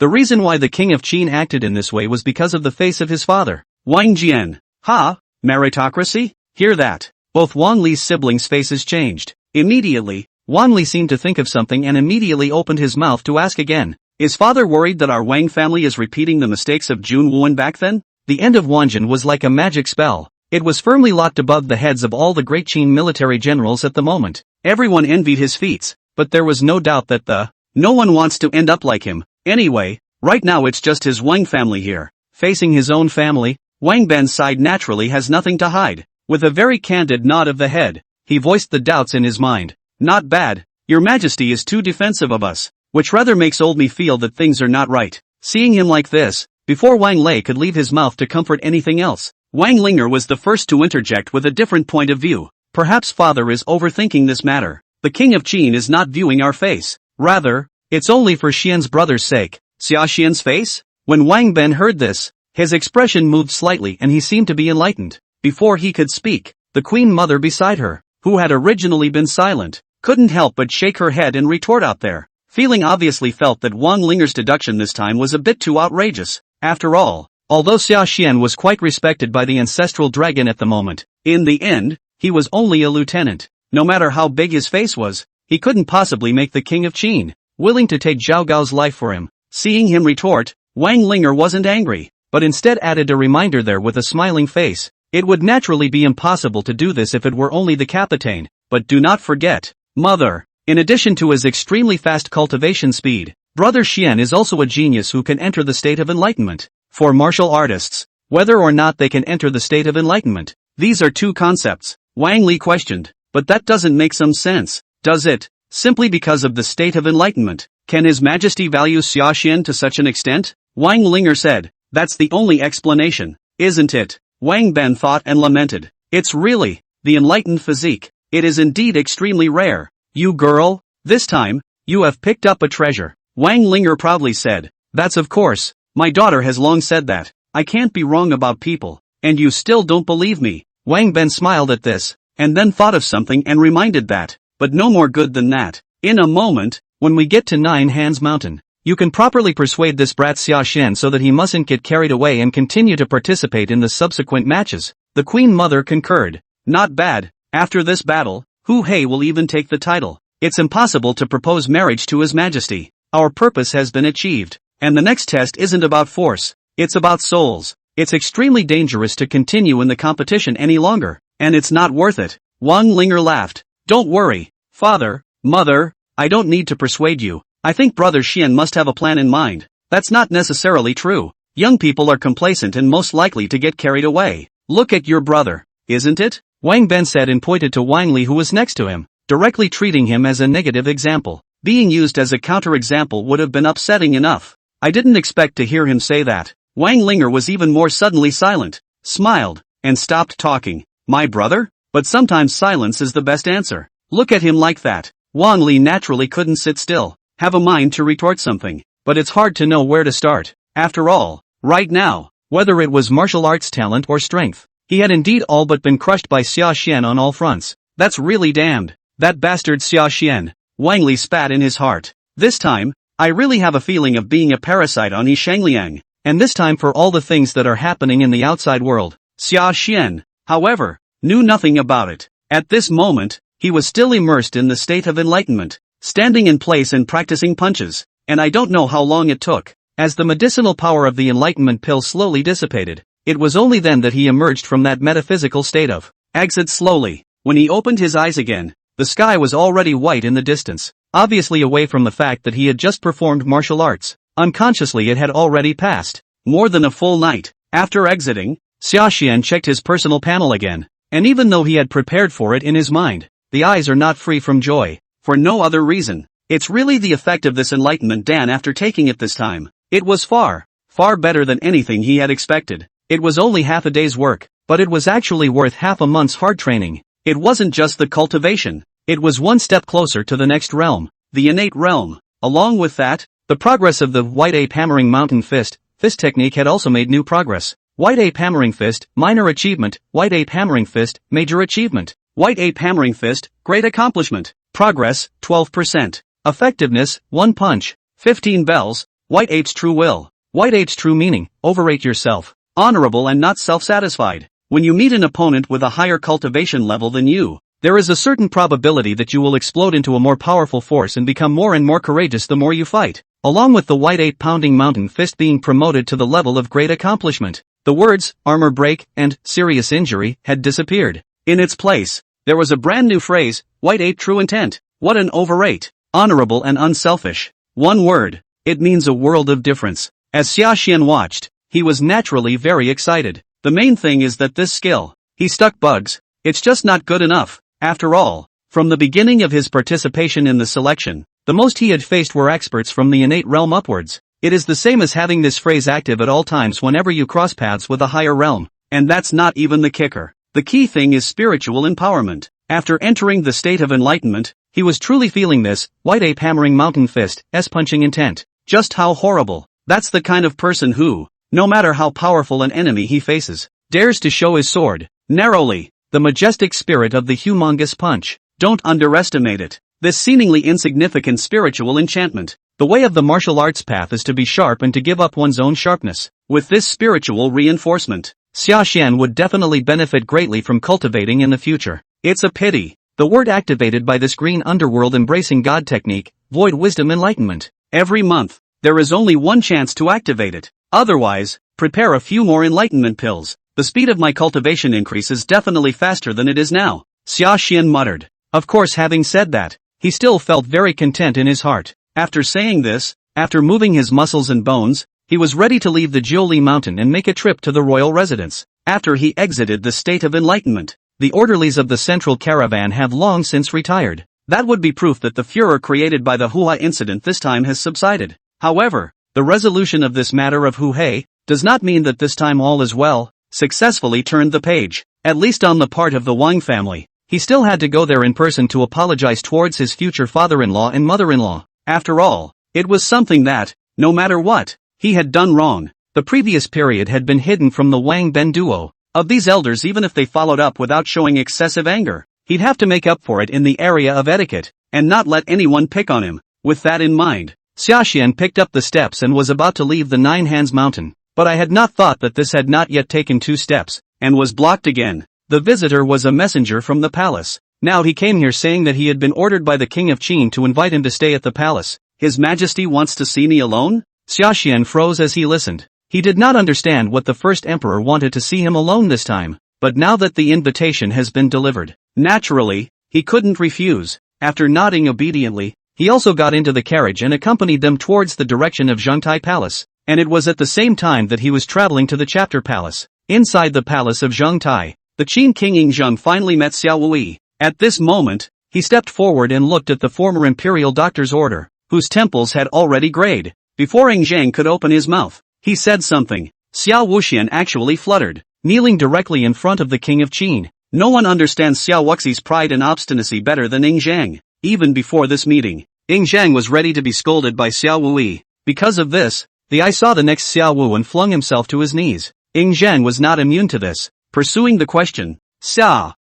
the reason why the king of Qin acted in this way was because of the face of his father, Wang Jian. Ha? Meritocracy? Hear that. Both Wang Li's siblings' faces changed. Immediately, Wang Li seemed to think of something and immediately opened his mouth to ask again. Is father worried that our Wang family is repeating the mistakes of Jun Wuan back then? The end of Wanjin was like a magic spell. It was firmly locked above the heads of all the great Qin military generals at the moment. Everyone envied his feats, but there was no doubt that no one wants to end up like him. Anyway, right now it's just his Wang family here. Facing his own family, Wang Ben's side naturally has nothing to hide. With a very candid nod of the head, he voiced the doubts in his mind. Not bad. Your Majesty is too defensive of us, which rather makes old me feel that things are not right. Seeing him like this, before Wang Lei could leave his mouth to comfort anything else, Wang Ling'er was the first to interject with a different point of view. Perhaps father is overthinking this matter. The king of Qin is not viewing our face. Rather, it's only for Xian's brother's sake. Xiaxian's face? When Wang Ben heard this, his expression moved slightly and he seemed to be enlightened. Before he could speak, the queen mother beside her, who had originally been silent, couldn't help but shake her head and retort out there. Feeling obviously felt that Wang Ling'er's deduction this time was a bit too outrageous. After all, although Xiaxian was quite respected by the ancestral dragon at the moment, in the end, he was only a lieutenant. No matter how big his face was, he couldn't possibly make the king of Qin willing to take Zhao Gao's life for him. Seeing him retort, Wang Ling'er wasn't angry, but instead added a reminder there with a smiling face. It would naturally be impossible to do this if it were only the Capitaine, but do not forget, mother. In addition to his extremely fast cultivation speed, Brother Xian is also a genius who can enter the state of enlightenment. For martial artists, whether or not they can enter the state of enlightenment, these are two concepts, Wang Li questioned. But that doesn't make some sense, does it? Simply because of the state of enlightenment, can His Majesty value Xiaxian to such an extent? Wang Ling'er said, that's the only explanation, isn't it? Wang Ben thought and lamented. It's really the enlightened physique. It is indeed extremely rare. You girl, this time, you have picked up a treasure. Wang Ling'er proudly said. That's of course, my daughter has long said that. I can't be wrong about people, and you still don't believe me. Wang Ben smiled at this, and then thought of something and reminded that, but no more good than that. In a moment, when we get to Nine Hands Mountain, you can properly persuade this brat Xiaxian so that he mustn't get carried away and continue to participate in the subsequent matches. The Queen Mother concurred. Not bad. After this battle, Hu Hei will even take the title. It's impossible to propose marriage to His Majesty. Our purpose has been achieved. And the next test isn't about force. It's about souls. It's extremely dangerous to continue in the competition any longer. And it's not worth it. Wang Ling'er laughed. Don't worry, father, mother, I don't need to persuade you. I think Brother Xian must have a plan in mind. That's not necessarily true. Young people are complacent and most likely to get carried away. Look at your brother, isn't it? Wang Ben said and pointed to Wang Li who was next to him, directly treating him as a negative example. Being used as a counterexample would have been upsetting enough. I didn't expect to hear him say that. Wang Ling'er was even more suddenly silent, smiled, and stopped talking. My brother? But sometimes silence is the best answer. Look at him like that. Wang Li naturally couldn't sit still, have a mind to retort something, but it's hard to know where to start. After all, right now, whether it was martial arts talent or strength, he had indeed all but been crushed by Xiaxian on all fronts. That's really damned. That bastard Xiaxian. Wang Li spat in his heart. This time, I really have a feeling of being a parasite on Yishangliang, and this time for all the things that are happening in the outside world. Xiaxian, however, knew nothing about it. At this moment, he was still immersed in the state of enlightenment, standing in place and practicing punches, and I don't know how long it took. As the medicinal power of the enlightenment pill slowly dissipated, it was only then that he emerged from that metaphysical state of exit slowly. When he opened his eyes again, the sky was already white in the distance, obviously away from the fact that he had just performed martial arts. Unconsciously it had already passed more than a full night. After exiting, Xiaxian checked his personal panel again, and even though he had prepared for it in his mind, the eyes are not free from joy, for no other reason. It's really the effect of this enlightenment Dan after taking it this time. It was far, far better than anything he had expected. It was only half a day's work, but it was actually worth half a month's hard training. It wasn't just the cultivation, it was one step closer to the next realm, the innate realm. Along with that, the progress of the white ape hammering mountain fist technique had also made new progress. White ape hammering fist, minor achievement. White ape hammering fist, major achievement. White ape hammering fist, great accomplishment. Progress, 12%. Effectiveness, 1 punch. 15 bells. White ape's true will. White ape's true meaning, overrate yourself. Honorable and not self-satisfied. When you meet an opponent with a higher cultivation level than you, there is a certain probability that you will explode into a more powerful force and become more and more courageous the more you fight. Along with the white ape pounding mountain fist being promoted to the level of great accomplishment, the words, armor break, and serious injury, had disappeared. In its place, there was a brand new phrase, white ape true intent. What an overrate. Honorable and unselfish. One word. It means a world of difference. As Sashan watched, he was naturally very excited. The main thing is that this skill, he stuck bugs. It's just not good enough. After all, from the beginning of his participation in the selection, the most he had faced were experts from the innate realm upwards. It is the same as having this phrase active at all times whenever you cross paths with a higher realm. And that's not even the kicker. The key thing is spiritual empowerment. After entering the state of enlightenment, he was truly feeling this, white ape hammering mountain fist, punching intent. Just how horrible. That's the kind of person who, no matter how powerful an enemy he faces, dares to show his sword, narrowly. The majestic spirit of the humongous punch. Don't underestimate it. This seemingly insignificant spiritual enchantment. The way of the martial arts path is to be sharp and to give up one's own sharpness. With this spiritual reinforcement, Sashan would definitely benefit greatly from cultivating in the future. It's a pity. The word activated by this green underworld embracing God technique, void wisdom enlightenment. Every month, there is only one chance to activate it. Otherwise, prepare a few more enlightenment pills. The speed of my cultivation increase is definitely faster than it is now, Sashan muttered. Of course, having said that, he still felt very content in his heart. After saying this, after moving his muscles and bones, he was ready to leave the Jiuli mountain and make a trip to the royal residence. After he exited the state of enlightenment, the orderlies of the central caravan have long since retired. That would be proof that the furor created by the Hua incident this time has subsided. However, the resolution of this matter of Huhei does not mean that this time all is well. Successfully turned the page, at least on the part of the Wang family. He still had to go there in person to apologize towards his future father-in-law and mother-in-law. After all, it was something that, no matter what, he had done wrong. The previous period had been hidden from the Wang Ben duo. Of these elders, even if they followed up without showing excessive anger, he'd have to make up for it in the area of etiquette, and not let anyone pick on him. With that in mind, Sashan picked up the steps and was about to leave the Nine Hands Mountain. But I had not thought that this had not yet taken 2 steps, and was blocked again. The visitor was a messenger from the palace. Now he came here saying that he had been ordered by the king of Qin to invite him to stay at the palace. His Majesty wants to see me alone? Sashan froze as he listened. He did not understand what the first emperor wanted to see him alone this time, but now that the invitation has been delivered, naturally, he couldn't refuse. After nodding obediently, he also got into the carriage and accompanied them towards the direction of Zhengtai Palace. And it was at the same time that he was traveling to the chapter palace. Inside the palace of Zhengtai, the Qin king Yingzheng finally met Xiao Wui. At this moment, he stepped forward and looked at the former imperial doctor's order, whose temples had already grayed. Before Yingzheng could open his mouth, he said something. Xiao Wuxian actually fluttered, kneeling directly in front of the king of Qin. No one understands Xiao Wuxi's pride and obstinacy better than Yingzheng. Even before this meeting, Yingzheng was ready to be scolded by Xiao Wui. Because of this, the eye saw the next Xiao Wu and flung himself to his knees. Yingzheng was not immune to this, pursuing the question. Xia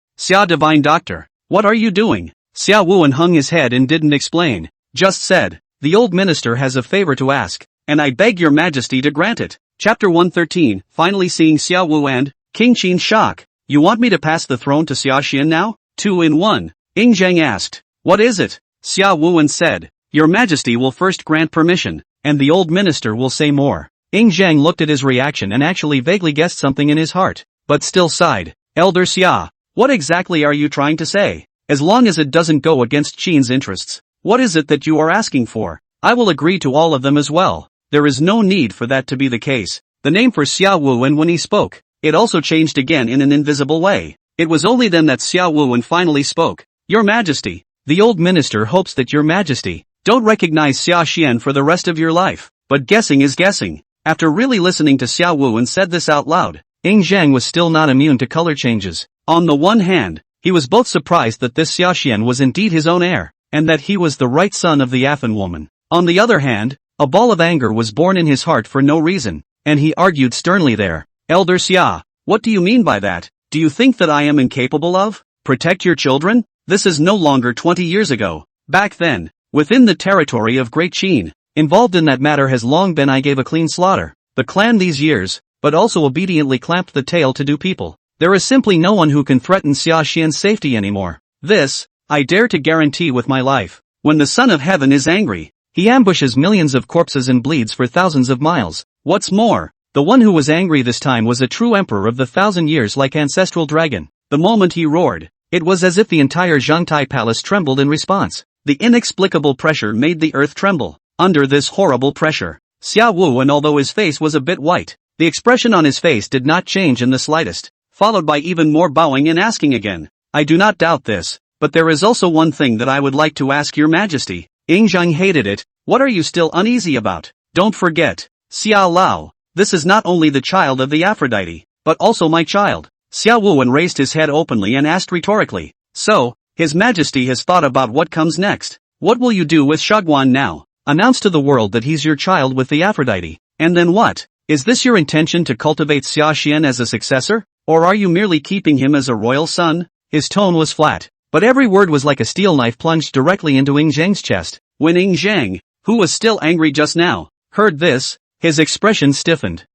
divine doctor, what are you doing? Xiao Wuan hung his head and didn't explain, just said, the old minister has a favor to ask, and I beg your majesty to grant it. Chapter 113, finally seeing Xiao Wu and King Qin's shock. You want me to pass the throne to Sashan now? 2 in 1. Yingzheng asked. What is it? Xiao Wuan said. Your majesty will first grant permission, and the old minister will say more. Yingzheng looked at his reaction and actually vaguely guessed something in his heart, but still sighed. Elder Xia, what exactly are you trying to say? As long as it doesn't go against Qin's interests, what is it that you are asking for? I will agree to all of them as well. There is no need for that to be the case. The name for Xiao Wuan when he spoke, it also changed again in an invisible way. It was only then that Xiao Wuan finally spoke. Your Majesty, the old minister hopes that your Majesty don't recognize Sashan for the rest of your life. But guessing is guessing. After really listening to Xiao Wuan said this out loud, Yingzheng was still not immune to color changes. On the one hand, he was both surprised that this Sashan was indeed his own heir, and that he was the right son of the Affan woman. On the other hand, a ball of anger was born in his heart for no reason, and he argued sternly there. Elder Xia, what do you mean by that? Do you think that I am incapable of? Protect your children? This is no longer 20 years ago. Back then, within the territory of Great Qin, involved in that matter has long been I gave a clean slaughter. The clan these years, but also obediently clamped the tail to do people. There is simply no one who can threaten Xia Xian's safety anymore. This, I dare to guarantee with my life. When the Son of Heaven is angry, he ambushes millions of corpses and bleeds for thousands of miles. What's more, the one who was angry this time was a true emperor of the 1,000 years like ancestral dragon. The moment he roared, it was as if the entire Zhangtai palace trembled in response. The inexplicable pressure made the earth tremble. Under this horrible pressure, Xia Wu, and although his face was a bit white, the expression on his face did not change in the slightest, followed by even more bowing and asking again. I do not doubt this, but there is also one thing that I would like to ask your majesty. Yingzheng hated it. What are you still uneasy about? Don't forget, Xia Lao, this is not only the child of the Aphrodite, but also my child. Xia Wuwen raised his head openly and asked rhetorically. So, His Majesty has thought about what comes next. What will you do with Shagwan now? Announce to the world that he's your child with the Aphrodite. And then what? Is this your intention to cultivate Xia Xian as a successor? Or are you merely keeping him as a royal son? His tone was flat, but every word was like a steel knife plunged directly into Ing Zhang's chest. When Ing Zhang, who was still angry just now, heard this, his expression stiffened.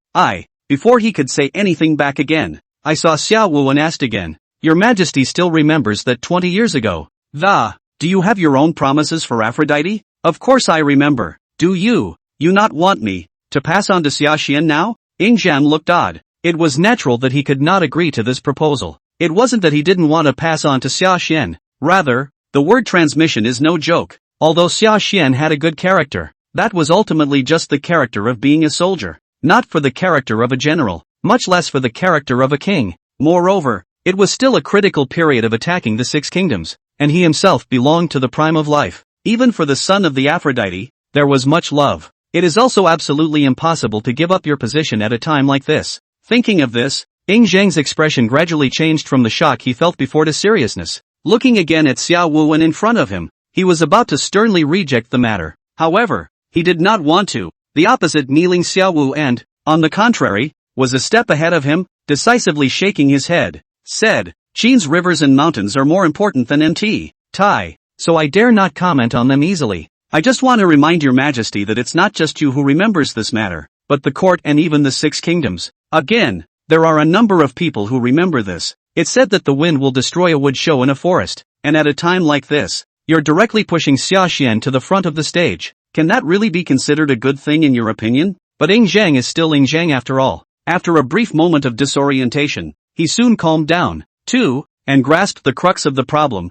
Before he could say anything back again, I saw Xia Wu and asked again. Your Majesty still remembers that 20 years ago. Do you have your own promises for Aphrodite? Of course I remember. Do you not want me to pass on to Xia Xian now? Ing Zhan looked odd. It was natural that he could not agree to this proposal. It wasn't that he didn't want to pass on to Xia Xian. Rather, the word transmission is no joke. Although Xia Xian had a good character, that was ultimately just the character of being a soldier, not for the character of a general, much less for the character of a king. Moreover, it was still a critical period of attacking the Six Kingdoms, and he himself belonged to the prime of life. Even for the son of the Aphrodite, there was much love. It is also absolutely impossible to give up your position at a time like this. Thinking of this, Ing Zhang's expression gradually changed from the shock he felt before to seriousness. Looking again at Xia Wu and in front of him, he was about to sternly reject the matter. However, he did not want to. The opposite kneeling Xia Wu and, on the contrary, was a step ahead of him, decisively shaking his head, said, Qin's rivers and mountains are more important than Mt. Tai, so I dare not comment on them easily. I just want to remind your Majesty that it's not just you who remembers this matter, but the court and even the Six Kingdoms. Again, there are a number of people who remember this. It's said that the wind will destroy a wood show in a forest, and at a time like this, you're directly pushing Xia Xian to the front of the stage. Can that really be considered a good thing in your opinion? But Ing Zhang is still Ing Zhang after all. After a brief moment of disorientation, he soon calmed down, too, and grasped the crux of the problem.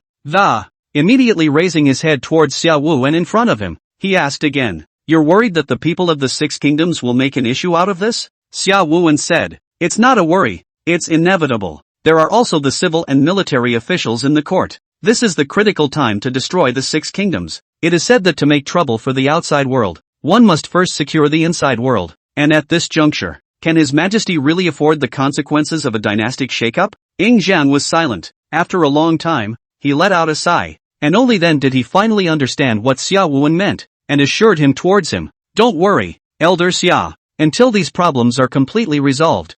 Immediately raising his head towards Xia Wu and in front of him, he asked again, You're worried that the people of the Six Kingdoms will make an issue out of this? Xia Wuwen said, It's not a worry, it's inevitable. There are also the civil and military officials in the court. This is the critical time to destroy the Six Kingdoms. It is said that to make trouble for the outside world, one must first secure the inside world. And at this juncture, can His Majesty really afford the consequences of a dynastic shakeup? Ing Zhan was silent. After a long time, he let out a sigh, and only then did he finally understand what Xia Wuwen meant, and assured him towards him. Don't worry, Elder Xia, until these problems are completely resolved,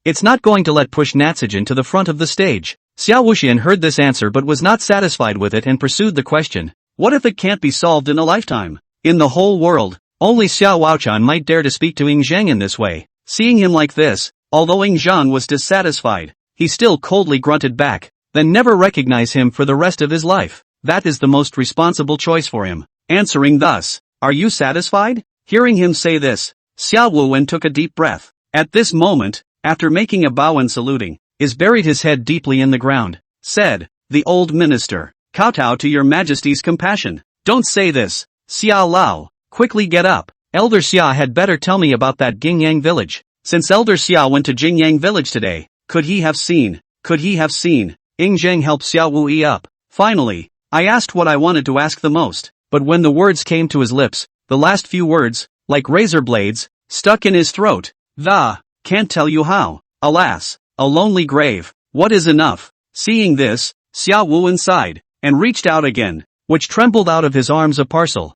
it's not going to let push Natsujin to the front of the stage. Xia Wuxian heard this answer but was not satisfied with it and pursued the question. What if it can't be solved in a lifetime? In the whole world, only Xia Wuchan might dare to speak to Ing Zhang in this way. Seeing him like this, although Ing Zhang was dissatisfied, he still coldly grunted back, then never recognize him for the rest of his life. That is the most responsible choice for him. Answering thus, Are you satisfied? Hearing him say this, Xia Wuwen took a deep breath. At this moment, after making a bow and saluting, buried his head deeply in the ground, said, The old minister, kowtow to your Majesty's compassion. Don't say this, Xia Lao, quickly get up. Elder Xia had better tell me about that Jingyang village. Since Elder Xia went to Jingyang village today, could he have seen? Ing Zhang helped Xia Wu up. Finally, I asked what I wanted to ask the most, but when the words came to his lips, the last few words, like razor blades, stuck in his throat. Can't tell you how. Alas, a lonely grave. What is enough? Seeing this, Xia Wuwen sighed, and reached out again, which trembled out of his arms a parcel.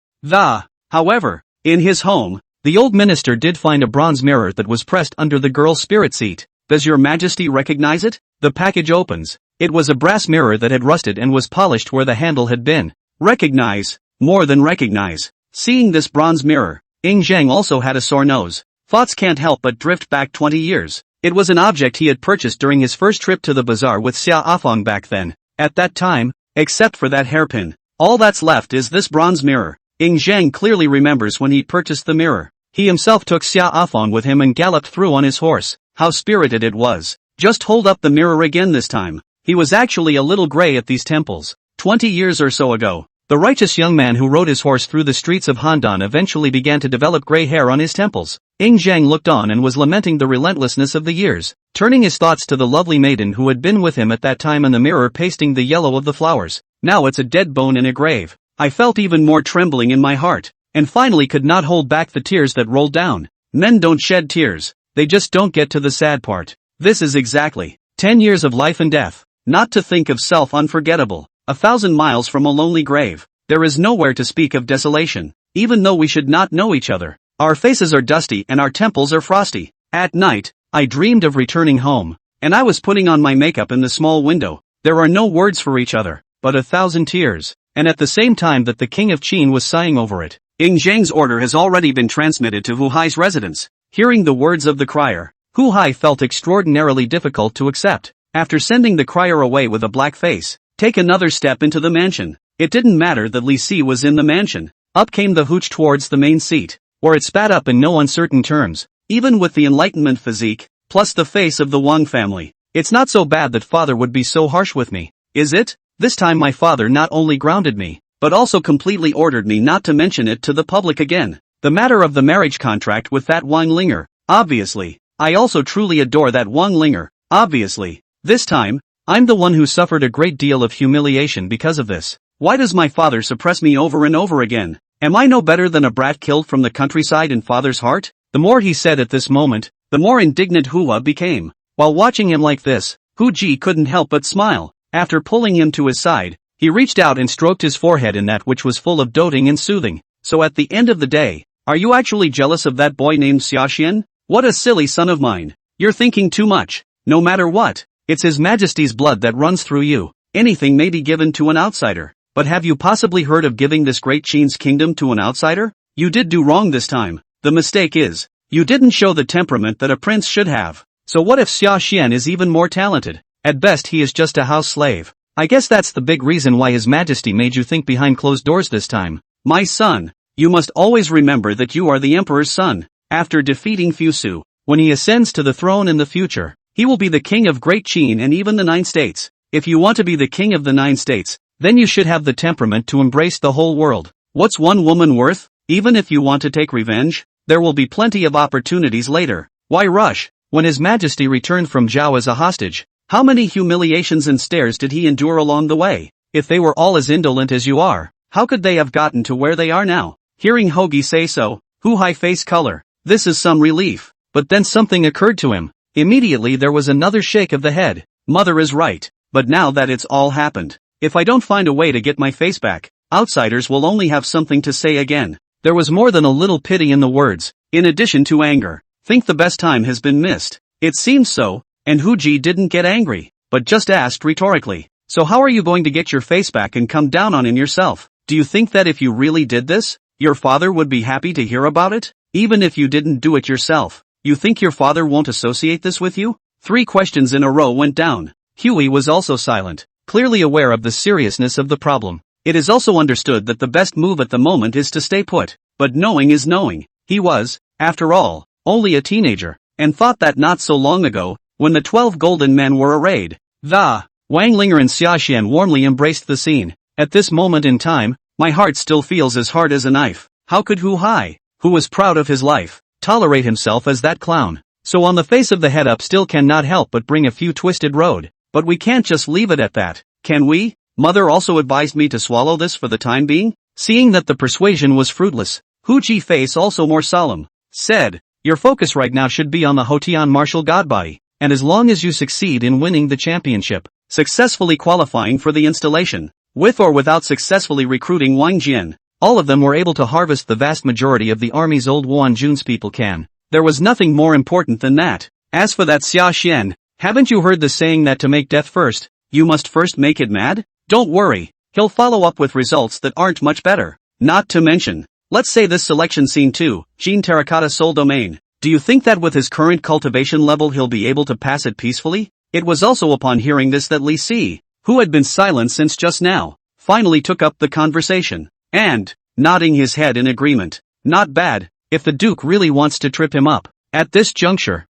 However, in his home, The old minister did find a bronze mirror that was pressed under the girl's spirit seat. Does your majesty recognize it? The package opens. It was a brass mirror that had rusted and was polished where the handle had been. Recognize. More than recognize. Seeing this bronze mirror, Ing Zhang also had a sore nose. Thoughts can't help but drift back 20 years. It was an object he had purchased during his first trip to the bazaar with Xia Afong back then. At that time, except for that hairpin, all that's left is this bronze mirror. Ing Zhang clearly remembers when he purchased the mirror. He himself took Xia Afong with him and galloped through on his horse. How spirited it was. Just hold up the mirror again this time. He was actually a little gray at these temples. 20 years or so ago, the righteous young man who rode his horse through the streets of Handan eventually began to develop gray hair on his temples. Ing Zhang looked on and was lamenting the relentlessness of the years, turning his thoughts to the lovely maiden who had been with him at that time and the mirror pasting the yellow of the flowers. Now it's a dead bone in a grave. I felt even more trembling in my heart, and finally could not hold back the tears that rolled down. Men don't shed tears, they just don't get to the sad part. This is exactly 10 years of life and death. Not to think of self unforgettable, 1,000 miles from a lonely grave. There is nowhere to speak of desolation, even though we should not know each other. Our faces are dusty and our temples are frosty. At night, I dreamed of returning home, and I was putting on my makeup in the small window. There are no words for each other, but 1,000 tears, and at the same time that the king of Qin was sighing over it. Ing Zhang's order has already been transmitted to Hu Hai's residence. Hearing the words of the crier, Hu Hai felt extraordinarily difficult to accept. After sending the crier away with a black face, take another step into the mansion. It didn't matter that Li Si was in the mansion. Up came the hooch towards the main seat, where it spat up in no uncertain terms. Even with the Enlightenment physique, plus the face of the Wang family, it's not so bad that father would be so harsh with me, is it? This time my father not only grounded me, but also completely ordered me not to mention it to the public again. The matter of the marriage contract with that Wang Ling'er, obviously. I also truly adore that Wang Ling'er, obviously. This time, I'm the one who suffered a great deal of humiliation because of this. Why does my father suppress me over and over again? Am I no better than a brat killed from the countryside in father's heart? The more he said at this moment, the more indignant Hua became. While watching him like this, Hu Ji couldn't help but smile. After pulling him to his side, he reached out and stroked his forehead in that which was full of doting and soothing. So at the end of the day, are you actually jealous of that boy named Sashan? What a silly son of mine. You're thinking too much. No matter what, it's His Majesty's blood that runs through you. Anything may be given to an outsider. But have you possibly heard of giving this great Qin's kingdom to an outsider? You did do wrong this time. The mistake is, you didn't show the temperament that a prince should have. So what if Xia Xian is even more talented? At best he is just a house slave. I guess that's the big reason why His Majesty made you think behind closed doors this time. My son, you must always remember that you are the emperor's son. After defeating Fusu, when he ascends to the throne in the future, he will be the king of Great Qin and even the 9 states. If you want to be the king of the 9 states, then you should have the temperament to embrace the whole world. What's one woman worth? Even if you want to take revenge, there will be plenty of opportunities later. Why rush? When His Majesty returned from Zhao as a hostage, how many humiliations and stares did he endure along the way? If they were all as indolent as you are, how could they have gotten to where they are now? Hearing Hogi say so, Hu Hai face color. This is some relief. But then something occurred to him. Immediately there was another shake of the head. Mother is right. But now that it's all happened, if I don't find a way to get my face back, outsiders will only have something to say again. There was more than a little pity in the words, in addition to anger. Think the best time has been missed. It seems so, and Hu Ji didn't get angry, but just asked rhetorically. So how are you going to get your face back and come down on him yourself? Do you think that if you really did this, your father would be happy to hear about it? Even if you didn't do it yourself, you think your father won't associate this with you? 3 questions in a row went down. Huey was also silent, clearly aware of the seriousness of the problem. It is also understood that the best move at the moment is to stay put, but knowing is knowing. He was, after all, only a teenager, and thought that not so long ago, when the 12 golden men were arrayed. The Wang Ling'er and Xiaxian warmly embraced the scene. At this moment in time, my heart still feels as hard as a knife. How could Hu Hai, who was proud of his life, tolerate himself as that clown? So on the face of the head up still cannot help but bring a few twisted road. But we can't just leave it at that, can we? Mother also advised me to swallow this for the time being. Seeing that the persuasion was fruitless, Hu Ji face also more solemn, said, your focus right now should be on the Hotian martial godbody, and as long as you succeed in winning the championship, successfully qualifying for the installation, with or without successfully recruiting Wang Jian, All of them were able to harvest the vast majority of the army's old Wanjun's people can. There was nothing more important than that. As for that Sashan, haven't you heard the saying that to make death first, you must first make it mad? Don't worry, he'll follow up with results that aren't much better. Not to mention, let's say this selection scene 2, Qin Terracotta Soul Domain. Do you think that with his current cultivation level he'll be able to pass it peacefully? It was also upon hearing this that Li Si, who had been silent since just now, finally took up the conversation, and, nodding his head in agreement, not bad, if the Duke really wants to trip him up. At this juncture,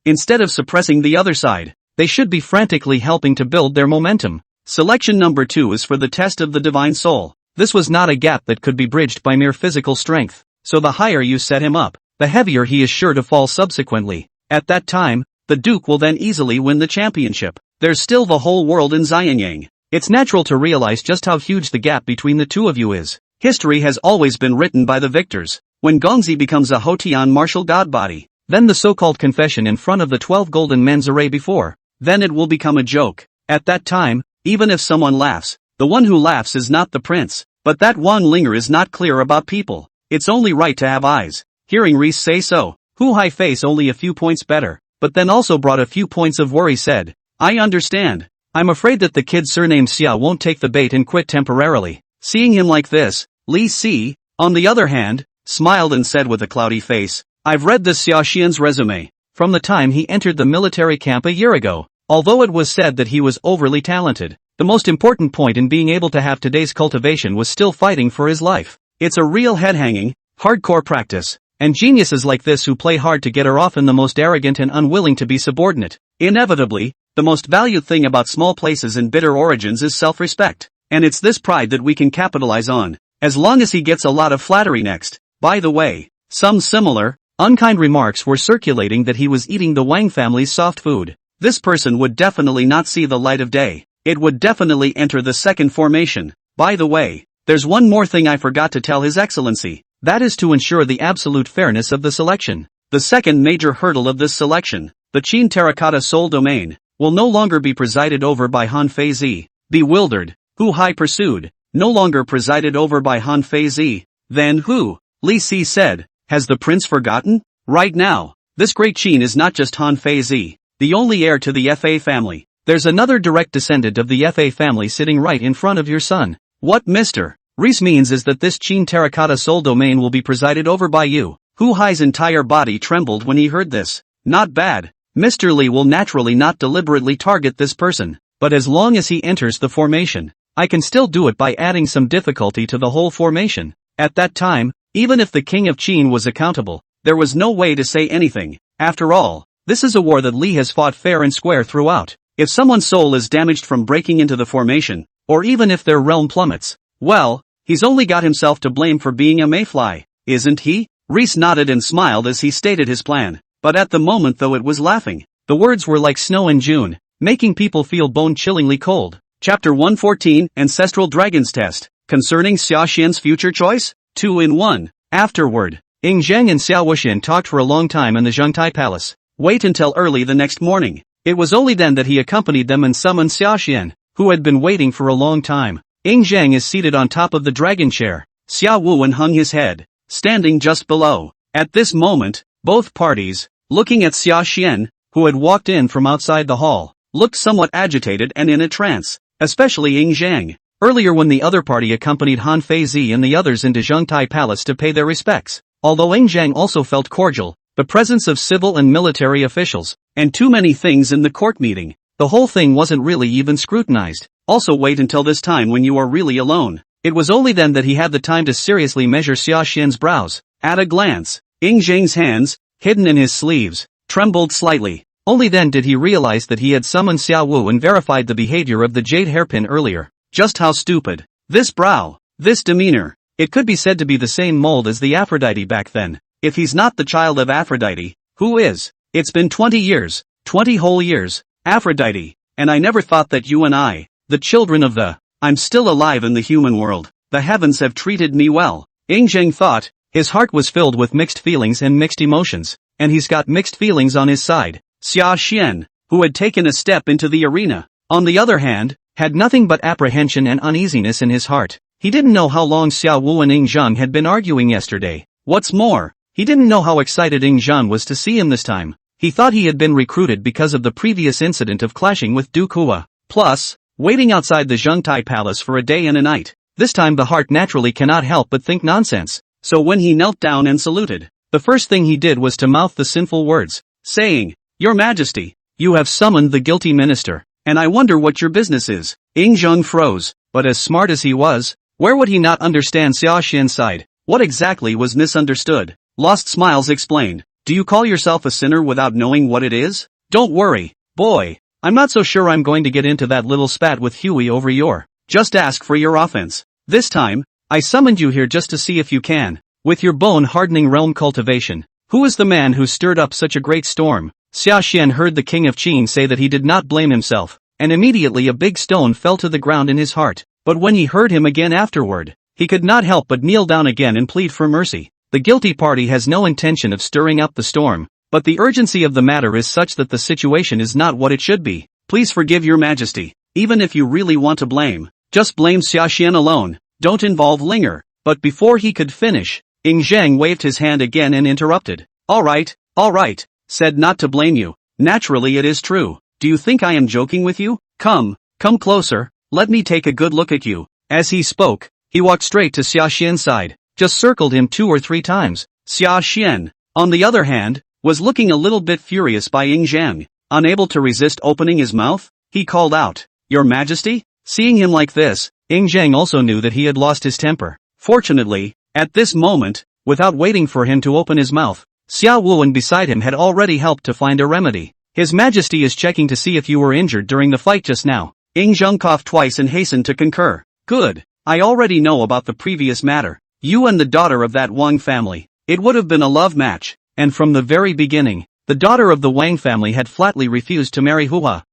instead of suppressing the other side, they should be frantically helping to build their momentum. Selection number 2 is for the test of the divine soul. This was not a gap that could be bridged by mere physical strength, so the higher you set him up, the heavier he is sure to fall subsequently. At that time, the Duke will then easily win the championship. There's still the whole world in Xianyang. It's natural to realize just how huge the gap between the two of you is. History has always been written by the victors. When Gongzi becomes a Hotian martial god body, then the so-called confession in front of the 12 golden men's array before, then it will become a joke. At that time, even if someone laughs, the one who laughs is not the prince, but that one Ling'er is not clear about people. It's only right to have eyes. Hearing Reese say so, Hu Hai face only a few points better, but then also brought a few points of worry said, I understand. I'm afraid that the kid surnamed Xia won't take the bait and quit temporarily. Seeing him like this, Li Si, on the other hand, smiled and said with a cloudy face, I've read this Xia Xian's resume, from the time he entered the military camp a year ago. Although it was said that he was overly talented, the most important point in being able to have today's cultivation was still fighting for his life. It's a real head-hanging, hardcore practice. And geniuses like this who play hard to get are often the most arrogant and unwilling to be subordinate. Inevitably, the most valued thing about small places and bitter origins is self-respect. And it's this pride that we can capitalize on, as long as he gets a lot of flattery next. By the way, some similar, unkind remarks were circulating that he was eating the Wang family's soft food. This person would definitely not see the light of day. It would definitely enter the second formation. By the way, there's one more thing I forgot to tell His Excellency. That is to ensure the absolute fairness of the selection. The second major hurdle of this selection, the Qin Terracotta Soul Domain, will no longer be presided over by Han Feizi. Bewildered, Hu Hai pursued, no longer presided over by Han Feizi. Then who? Li Si said, has the prince forgotten? Right now, this great Qin is not just Han Feizi, the only heir to the Fa family. There's another direct descendant of the Fa family sitting right in front of your son. What Mr. Reese means is that this Qin Terracotta Soul Domain will be presided over by you. Hu Hai's entire body trembled when he heard this. Not bad. Mr. Li will naturally not deliberately target this person, but as long as he enters the formation, I can still do it by adding some difficulty to the whole formation. At that time, even if the king of Qin was accountable, there was no way to say anything. After all, this is a war that Li has fought fair and square throughout. If someone's soul is damaged from breaking into the formation, or even if their realm plummets, well, he's only got himself to blame for being a mayfly, isn't he? Reese nodded and smiled as he stated his plan, but at the moment though it was laughing. The words were like snow in June, making people feel bone-chillingly cold. Chapter 114, Ancestral Dragon's Test, concerning Xia Xian's future choice? 2 in 1. Afterward, Ying Zheng and Xiao Wuxian talked for a long time in the Zhengtai Palace. Wait until early the next morning. It was only then that he accompanied them and summoned Xia Xian, who had been waiting for a long time. Ying Zheng is seated on top of the dragon chair. Xiao Wuwen hung his head, standing just below. At this moment, both parties, looking at Xia Xian, who had walked in from outside the hall, looked somewhat agitated and in a trance, especially Ying Zheng. Earlier when the other party accompanied Han Feizi and the others into Zhengtai Palace to pay their respects. Although Ying Zheng also felt cordial, the presence of civil and military officials, and too many things in the court meeting, the whole thing wasn't really even scrutinized. Also wait until this time when you are really alone. It was only then that he had the time to seriously measure Xia Xian's brows. At a glance, Ying Zheng's hands, hidden in his sleeves, trembled slightly. Only then did he realize that he had summoned Xiao Wu and verified the behavior of the jade hairpin earlier. Just how stupid. This brow, this demeanor. It could be said to be the same mold as the Aphrodite back then. If he's not the child of Aphrodite, who is? It's been 20 years, 20 whole years, Aphrodite, and I never thought that you and I, the children of I'm still alive in the human world. The heavens have treated me well. Ying Zheng thought. His heart was filled with mixed feelings and mixed emotions, and he's got mixed feelings on his side. Xia Xian, who had taken a step into the arena, on the other hand, had nothing but apprehension and uneasiness in his heart. He didn't know how long Xiao Wu and Ying Zheng had been arguing yesterday. What's more, he didn't know how excited Ying Zheng was to see him this time. He thought he had been recruited because of the previous incident of clashing with Du Hua. Plus, waiting outside the Zhengtai Palace for a day and a night. This time the heart naturally cannot help but think nonsense. So when he knelt down and saluted, the first thing he did was to mouth the sinful words, saying, "Your Majesty, you have summoned the guilty minister, and I wonder what your business is." Ying Zheng froze, but as smart as he was, where would he not understand Sashan's side? What exactly was misunderstood? Lost Smiles explained, "Do you call yourself a sinner without knowing what it is? Don't worry, boy, I'm not so sure I'm going to get into that little spat with Huey over your. Just ask for your offense. This time, I summoned you here just to see if you can, with your bone-hardening realm cultivation. Who is the man who stirred up such a great storm?" Sashan heard the king of Qin say that he did not blame himself, and immediately a big stone fell to the ground in his heart. But when he heard him again afterward, he could not help but kneel down again and plead for mercy. The guilty party has no intention of stirring up the storm, but the urgency of the matter is such that the situation is not what it should be. Please forgive your majesty. Even if you really want to blame, just blame Sashan alone. Don't involve Ling'er. But before he could finish, Ying Zheng waved his hand again and interrupted. All right, said not to blame you. Naturally it is true. Do you think I am joking with you? Come closer, let me take a good look at you. As he spoke, he walked straight to Sashan's side, just circled him 2 or 3 times. Sashan, on the other hand, was looking a little bit furious by Ying Zheng. Unable to resist opening his mouth, he called out, "Your Majesty?" Seeing him like this, Ying Zheng also knew that he had lost his temper. Fortunately, at this moment, without waiting for him to open his mouth, Xiao Wuan beside him had already helped to find a remedy. "His Majesty is checking to see if you were injured during the fight just now." Ying Zheng coughed twice and hastened to concur. "Good, I already know about the previous matter. You and the daughter of that Wang family. It would have been a love match, and from the very beginning, the daughter of the Wang family had flatly refused to marry Hua.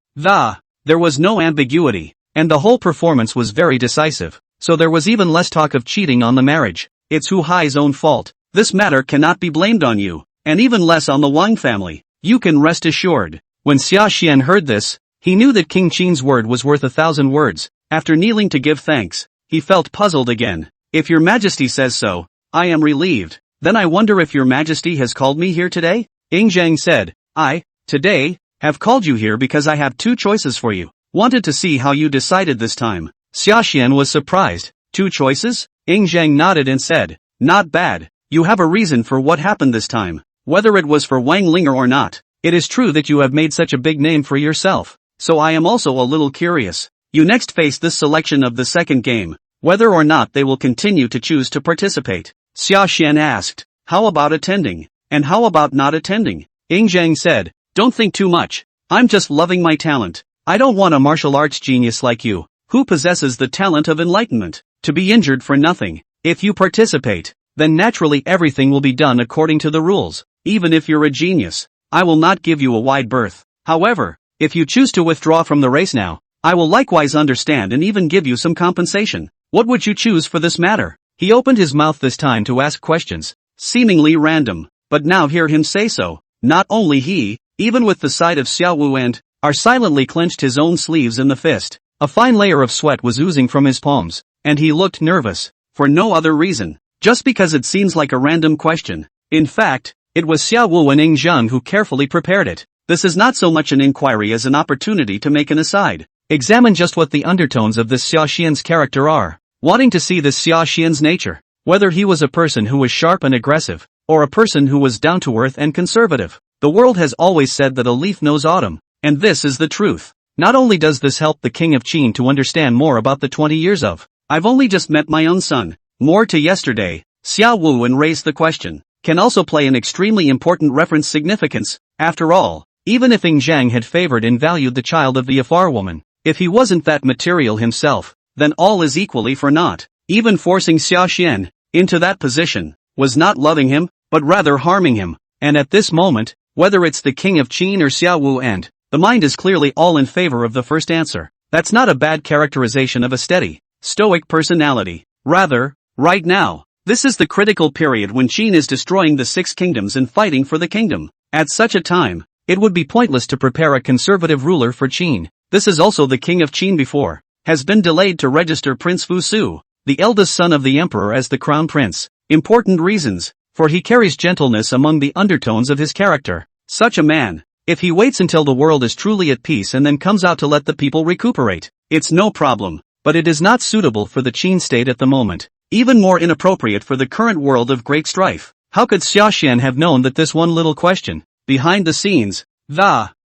There was no ambiguity, and the whole performance was very decisive, so there was even less talk of cheating on the marriage. It's Huai's own fault. This matter cannot be blamed on you, and even less on the Wang family. You can rest assured." When Sashan heard this, he knew that King Qin's word was worth 1,000 words. After kneeling to give thanks, he felt puzzled again. "If your majesty says so, I am relieved. Then I wonder if your majesty has called me here today?" Ying Zheng said, "Today, have called you here because I have 2 choices for you. Wanted to see how you decided this time." Sashan was surprised. 2 choices? Ying Zheng nodded and said, "Not bad. You have a reason for what happened this time. Whether it was for Wang Ling'er or not, it is true that you have made such a big name for yourself. So I am also a little curious. You next face this selection of the second game, whether or not they will continue to choose to participate." Sashan asked, "How about attending? And how about not attending?" Ying Zheng said, "Don't think too much. I'm just loving my talent. I don't want a martial arts genius like you, who possesses the talent of enlightenment, to be injured for nothing. If you participate, then naturally everything will be done according to the rules. Even if you're a genius, I will not give you a wide berth. However, if you choose to withdraw from the race now, I will likewise understand and even give you some compensation. What would you choose for this matter?" He opened his mouth this time to ask questions, seemingly random, but now hear him say so. Not only he, even with the sight of Xiao Wu and Ar silently clenched his own sleeves in the fist. A fine layer of sweat was oozing from his palms, and he looked nervous, for no other reason, just because it seems like a random question. In fact, it was Xiao Wu and Ying Zheng who carefully prepared it. This is not so much an inquiry as an opportunity to make an aside. Examine just what the undertones of this Sashan's character are. Wanting to see this Sashan's nature, whether he was a person who was sharp and aggressive, or a person who was down to earth and conservative. The world has always said that a leaf knows autumn, and this is the truth. Not only does this help the king of Qin to understand more about the 20 years of "I've only just met my own son," more to yesterday, Xiao Wu and raised the question, can also play an extremely important reference significance. After all, even if Ying Zheng had favored and valued the child of the Afar woman, if he wasn't that material himself, then all is equally for naught. Even forcing Sashan into that position was not loving him, but rather harming him. And at this moment, whether it's the king of Qin or Xiao Wu and the mind is clearly all in favor of the first answer. That's not a bad characterization of a steady, stoic personality. Rather, right now, this is the critical period when Qin is destroying the 6 kingdoms and fighting for the kingdom. At such a time, it would be pointless to prepare a conservative ruler for Qin. This is also the king of Qin before, has been delayed to register Prince Fu Su. the eldest son of the emperor as the crown prince. Important reasons, for he carries gentleness among the undertones of his character. Such a man, if he waits until the world is truly at peace and then comes out to let the people recuperate, it's no problem, but it is not suitable for the Qin state at the moment. Even more inappropriate for the current world of great strife. How could Sashan have known that this one little question, behind the scenes,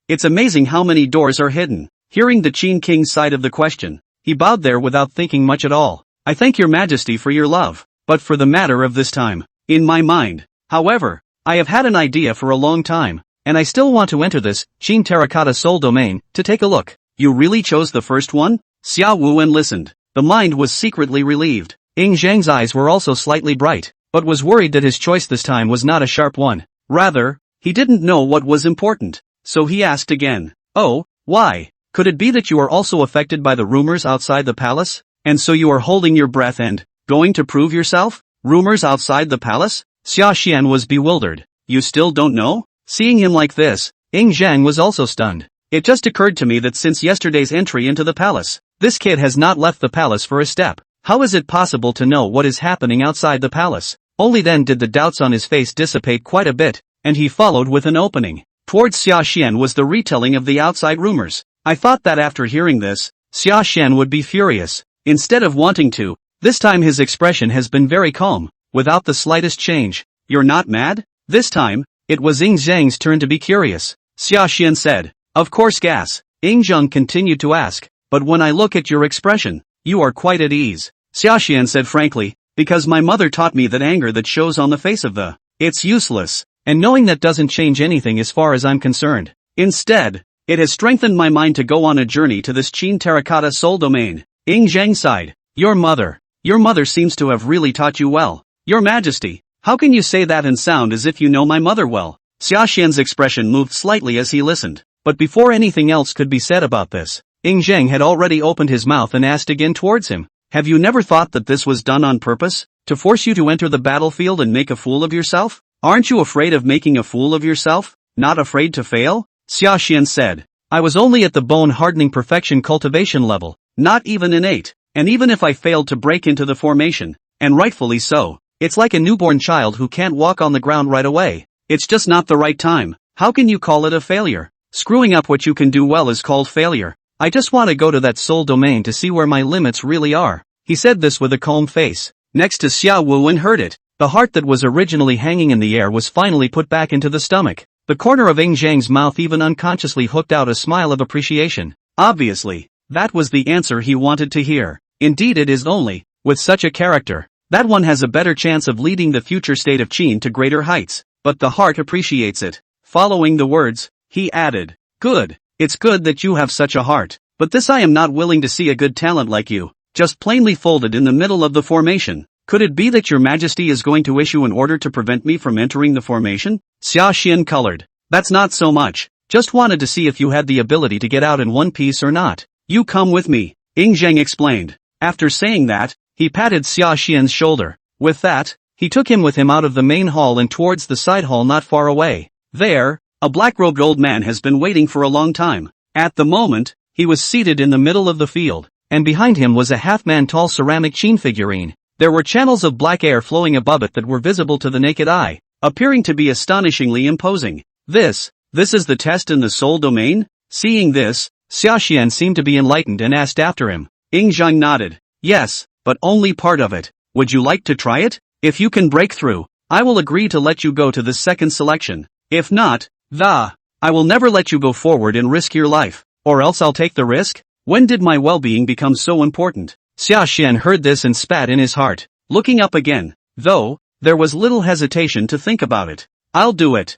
it's amazing how many doors are hidden. Hearing the Qin king's side of the question, he bowed there without thinking much at all. I thank your majesty for your love, but for the matter of this time, in my mind, however, I have had an idea for a long time, and I still want to enter this Qin terracotta soul domain to take a look. You really chose the first one? Xiao Wuwen listened. The mind was secretly relieved. Ying Zhang's eyes were also slightly bright, but was worried that his choice this time was not a sharp one. Rather, he didn't know what was important. So he asked again. Oh, why? Could it be that you are also affected by the rumors outside the palace? And so you are holding your breath and going to prove yourself? Rumors outside the palace? Xia Xian was bewildered. You still don't know? Seeing him like this, Ying Zhang was also stunned. It just occurred to me that since yesterday's entry into the palace, this kid has not left the palace for a step. How is it possible to know what is happening outside the palace? Only then did the doubts on his face dissipate quite a bit, and he followed with an opening. Towards Xia Xian was the retelling of the outside rumors. I thought that after hearing this, Xia Xian would be furious. Instead of wanting to, this time his expression has been very calm, without the slightest change. You're not mad? This time, it was Ying Zhang's turn to be curious. Xia Xian said, of course gas. Ying Zhang continued to ask, but when I look at your expression, you are quite at ease. Xia Xian said frankly, because my mother taught me that anger that shows on the face of it's useless, and knowing that doesn't change anything as far as I'm concerned. Instead, it has strengthened my mind to go on a journey to this Qin terracotta soul domain. Ying Zhang sighed. Your mother seems to have really taught you well. Your Majesty, how can you say that and sound as if you know my mother well? Xia Xian's expression moved slightly as he listened, but before anything else could be said about this, Ying Zhang had already opened his mouth and asked again towards him. Have you never thought that this was done on purpose, to force you to enter the battlefield and make a fool of yourself? Aren't you afraid of making a fool of yourself? Not afraid to fail? Xia Xian said. I was only at the bone-hardening perfection cultivation level, not even innate, and even if I failed to break into the formation, and rightfully so, it's like a newborn child who can't walk on the ground right away. It's just not the right time. How can you call it a failure? Screwing up what you can do well is called failure. I just want to go to that soul domain to see where my limits really are. He said this with a calm face. Next to Xiao Wuwen heard it. The heart that was originally hanging in the air was finally put back into the stomach. The corner of Ying Zhang's mouth even unconsciously hooked out a smile of appreciation. Obviously, that was the answer he wanted to hear. Indeed it is only, with such a character, that one has a better chance of leading the future state of Qin to greater heights. But the heart appreciates it. Following the words, he added, good. It's good that you have such a heart. But this I am not willing to see a good talent like you, just plainly folded in the middle of the formation. Could it be that your Majesty is going to issue an order to prevent me from entering the formation? Xia Xian colored. That's not so much. Just wanted to see if you had the ability to get out in one piece or not. You come with me, Ying Zhang explained. After saying that, he patted Xia Xian's shoulder. With that, he took him with him out of the main hall and towards the side hall not far away. There, a black-robed old man has been waiting for a long time. At the moment, he was seated in the middle of the field, and behind him was a half-man tall ceramic Qin figurine. There were channels of black air flowing above it that were visible to the naked eye, appearing to be astonishingly imposing. This is the test in the soul domain? Seeing this, Xia Xian seemed to be enlightened and asked after him. Ying Zhang nodded. Yes, but only part of it. Would you like to try it? If you can break through, I will agree to let you go to the second selection. If not, I will never let you go forward and risk your life, or else I'll take the risk. When did my well-being become so important? Xia Xian heard this and spat in his heart. Looking up again, though, there was little hesitation to think about it. I'll do it.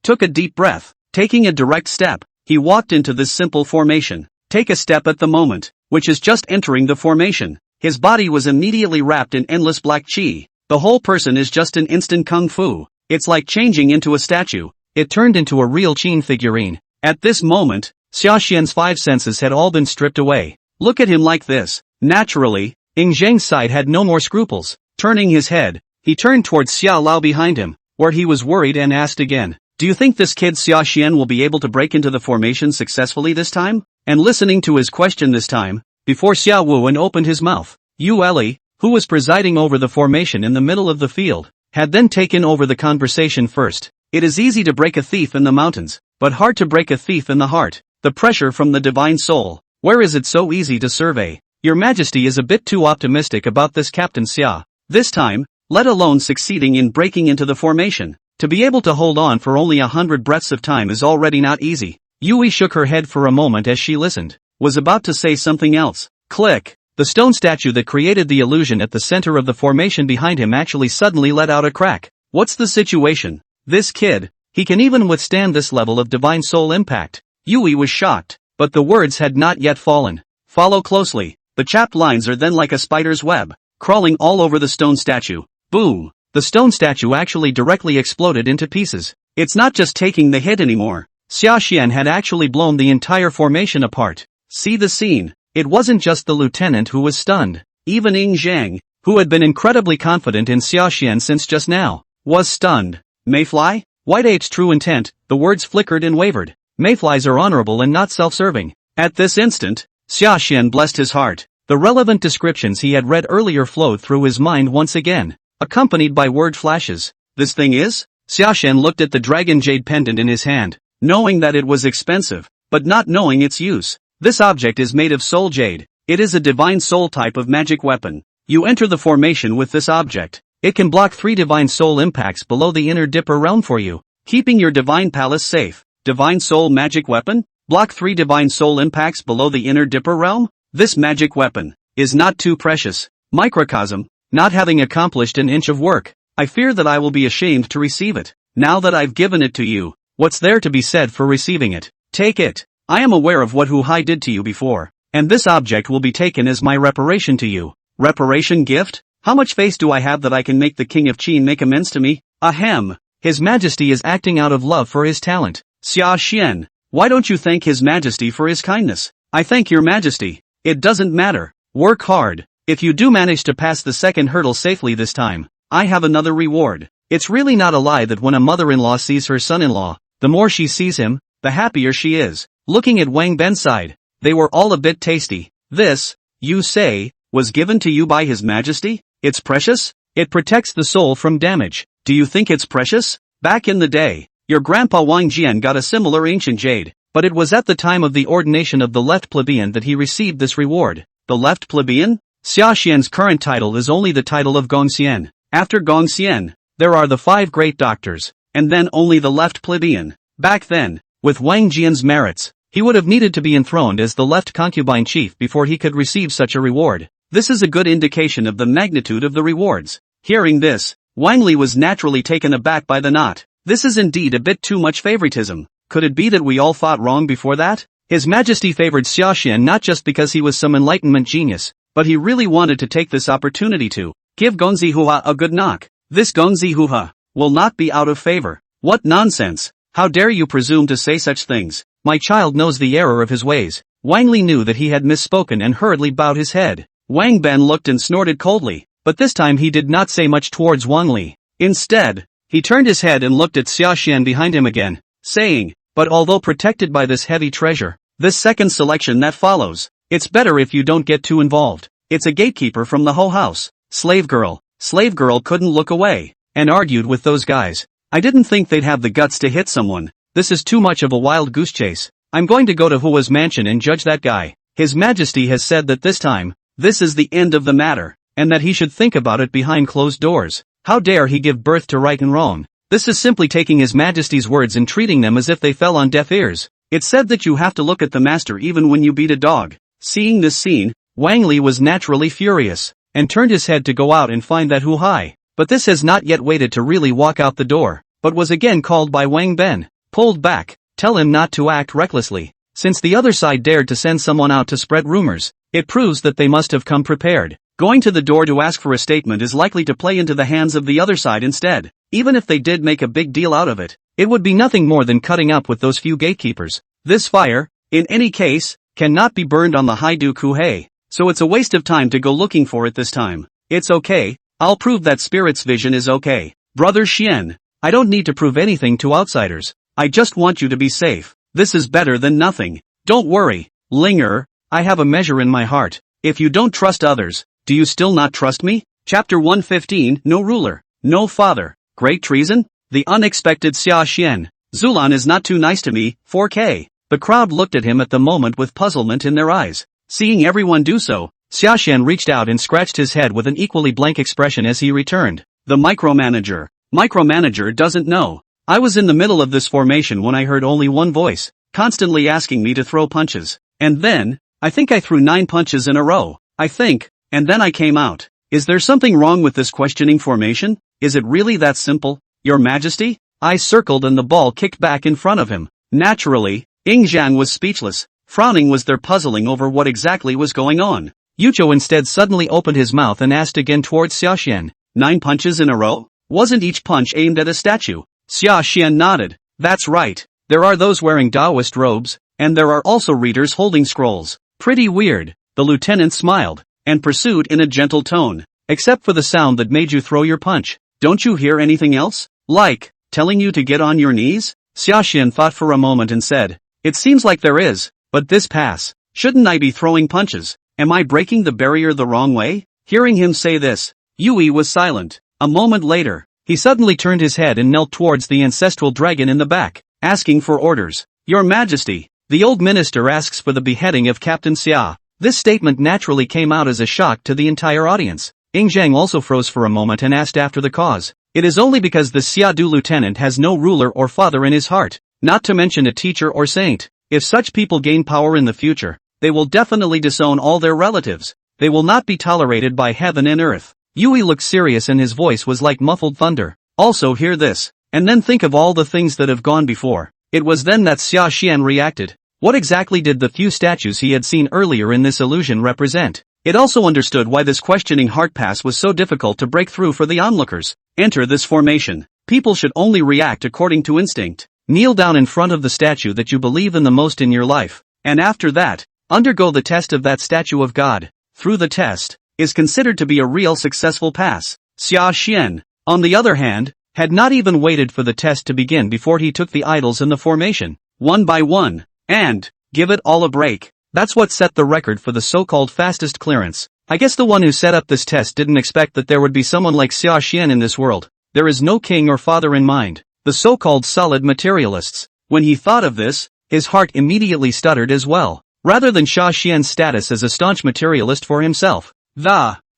Took a deep breath. Taking a direct step, he walked into this simple formation. Take a step at the moment, which is just entering the formation. His body was immediately wrapped in endless black qi. The whole person is just an instant kung fu. It's like changing into a statue. It turned into a real Qin figurine. At this moment, Xia Xian's five senses had all been stripped away. Look at him like this. Naturally, Ying Zhang's side had no more scruples. Turning his head, he turned towards Xiao Lao behind him, where he was worried and asked again, do you think this kid Xia Xian will be able to break into the formation successfully this time? And listening to his question this time, before Xiao Wuwen opened his mouth, Yue, who was presiding over the formation in the middle of the field, had then taken over the conversation first. It is easy to break a thief in the mountains, but hard to break a thief in the heart. The pressure from the divine soul. Where is it so easy to survey? Your Majesty is a bit too optimistic about this, Captain Xia. This time, let alone succeeding in breaking into the formation. To be able to hold on for only 100 breaths of time is already not easy. Yue shook her head for a moment as she listened. Was about to say something else. Click. The stone statue that created the illusion at the center of the formation behind him actually suddenly let out a crack. What's the situation? This kid, he can even withstand this level of divine soul impact. Yue was shocked, but the words had not yet fallen. Follow closely. The chapped lines are then like a spider's web, crawling all over the stone statue. Boom! The stone statue actually directly exploded into pieces. It's not just taking the hit anymore. Sashan had actually blown the entire formation apart. See the scene. It wasn't just the lieutenant who was stunned. Even Ying Zhang, who had been incredibly confident in Sashan since just now, was stunned. Mayfly? White Ape's true intent, the words flickered and wavered. Mayflies are honorable and not self-serving. At this instant, Sashan blessed his heart. The relevant descriptions he had read earlier flowed through his mind once again, accompanied by word flashes. This thing is? Sashan looked at the dragon jade pendant in his hand, knowing that it was expensive, but not knowing its use. This object is made of soul jade. It is a divine soul type of magic weapon. You enter the formation with this object. It can block 3 divine soul impacts below the inner dipper realm for you, keeping your divine palace safe. Divine soul magic weapon? Block 3 divine soul impacts below the inner dipper realm? This magic weapon is not too precious. Microcosm, not having accomplished an inch of work, I fear that I will be ashamed to receive it. Now that I've given it to you, what's there to be said for receiving it? Take it. I am aware of what Hu Hai did to you before, and this object will be taken as my reparation to you. Reparation gift? How much face do I have that I can make the King of Qin make amends to me? Ahem. His Majesty is acting out of love for his talent. Xia Xian, why don't you thank His Majesty for his kindness? I thank your Majesty. It doesn't matter. Work hard. If you do manage to pass the second hurdle safely this time, I have another reward. It's really not a lie that when a mother-in-law sees her son-in-law, the more she sees him, the happier she is. Looking at Wang Ben's side, they were all a bit tasty. This, you say, was given to you by His Majesty? It's precious? It protects the soul from damage. Do you think it's precious? Back in the day, your grandpa Wang Jian got a similar ancient jade, but it was at the time of the ordination of the left plebeian that he received this reward. The left plebeian? Xia Xian's current title is only the title of Gongxian. After Gongxian, there are the 5 great doctors, and then only the left plebeian. Back then, with Wang Jian's merits, he would have needed to be enthroned as the left concubine chief before he could receive such a reward. This is a good indication of the magnitude of the rewards. Hearing this, Wang Li was naturally taken aback by the knot. This is indeed a bit too much favoritism. Could it be that we all thought wrong before that? His Majesty favored Sashan not just because he was some enlightenment genius, but he really wanted to take this opportunity to give Gongzi Huha a good knock. This Gongzi Huha will not be out of favor. What nonsense! How dare you presume to say such things? My child knows the error of his ways. Wang Li knew that he had misspoken and hurriedly bowed his head. Wang Ben looked and snorted coldly, but this time he did not say much towards Wang Li. Instead, he turned his head and looked at Sashan behind him again, saying, but although protected by this heavy treasure, this second selection that follows, it's better if you don't get too involved. It's a gatekeeper from the whole house. Slave girl couldn't look away, and argued with those guys. I didn't think they'd have the guts to hit someone. This is too much of a wild goose chase. I'm going to go to Hua's mansion and judge that guy. His Majesty has said that this time, this is the end of the matter, and that he should think about it behind closed doors. How dare he give birth to right and wrong? This is simply taking His Majesty's words and treating them as if they fell on deaf ears. It's said that you have to look at the master even when you beat a dog. Seeing this scene, Wang Li was naturally furious, and turned his head to go out and find that Hu Hai. But this has not yet waited to really walk out the door, but was again called by Wang Ben. Pulled back, tell him not to act recklessly. Since the other side dared to send someone out to spread rumors, it proves that they must have come prepared. Going to the door to ask for a statement is likely to play into the hands of the other side instead. Even if they did make a big deal out of it, it would be nothing more than cutting up with those few gatekeepers. This fire, in any case, cannot be burned on the Haidu Kuhei, so it's a waste of time to go looking for it this time. It's okay, I'll prove that Spirit's vision is okay. Brother Xian, I don't need to prove anything to outsiders. I just want you to be safe. This is better than nothing. Don't worry, Ling'er, I have a measure in my heart. If you don't trust others, Do you still not trust me? Chapter 115, No ruler, no father, great treason? The unexpected Sashan. Zulan is not too nice to me, 4K. The crowd looked at him at the moment with puzzlement in their eyes. Seeing everyone do so, Sashan reached out and scratched his head with an equally blank expression as he returned. The micromanager. Micromanager doesn't know. I was in the middle of this formation when I heard only one voice, constantly asking me to throw punches. And then, I think I threw 9 punches in a row. And then I came out. Is there something wrong with this questioning formation? Is it really that simple? Your Majesty? I circled and the ball kicked back in front of him. Naturally, Yingzhang was speechless. Frowning was there puzzling over what exactly was going on. Yucho instead suddenly opened his mouth and asked again towards Sashan. 9 punches in a row? Wasn't each punch aimed at a statue? Sashan nodded. That's right. There are those wearing Taoist robes, and there are also readers holding scrolls. Pretty weird. The lieutenant smiled, and pursued in a gentle tone. Except for the sound that made you throw your punch. Don't you hear anything else? Like, telling you to get on your knees? Sashan thought for a moment and said, it seems like there is, but this pass. Shouldn't I be throwing punches? Am I breaking the barrier the wrong way? Hearing him say this, Yui was silent. A moment later, he suddenly turned his head and knelt towards the ancestral dragon in the back, asking for orders. Your Majesty, the old minister asks for the beheading of Captain Xia. This statement naturally came out as a shock to the entire audience. Yingzhang also froze for a moment and asked after the cause. It is only because the Xiadu lieutenant has no ruler or father in his heart, not to mention a teacher or saint. If such people gain power in the future, they will definitely disown all their relatives. They will not be tolerated by heaven and earth. Yui looked serious and his voice was like muffled thunder. Also hear this, and then think of all the things that have gone before. It was then that Sashan reacted. What exactly did the few statues he had seen earlier in this illusion represent? It also understood why this questioning heart pass was so difficult to break through for the onlookers. Enter this formation. People should only react according to instinct. Kneel down in front of the statue that you believe in the most in your life, and after that, undergo the test of that statue of God. Through the test, is considered to be a real successful pass. Sashan, on the other hand, had not even waited for the test to begin before he took the idols in the formation, one by one, and give it all a break. That's what set the record for the so-called fastest clearance. I guess the one who set up this test didn't expect that there would be someone like Sashan in this world. There is no king or father in mind. The so-called solid materialists. When he thought of this, his heart immediately stuttered as well. Rather than Sashan's status as a staunch materialist for himself.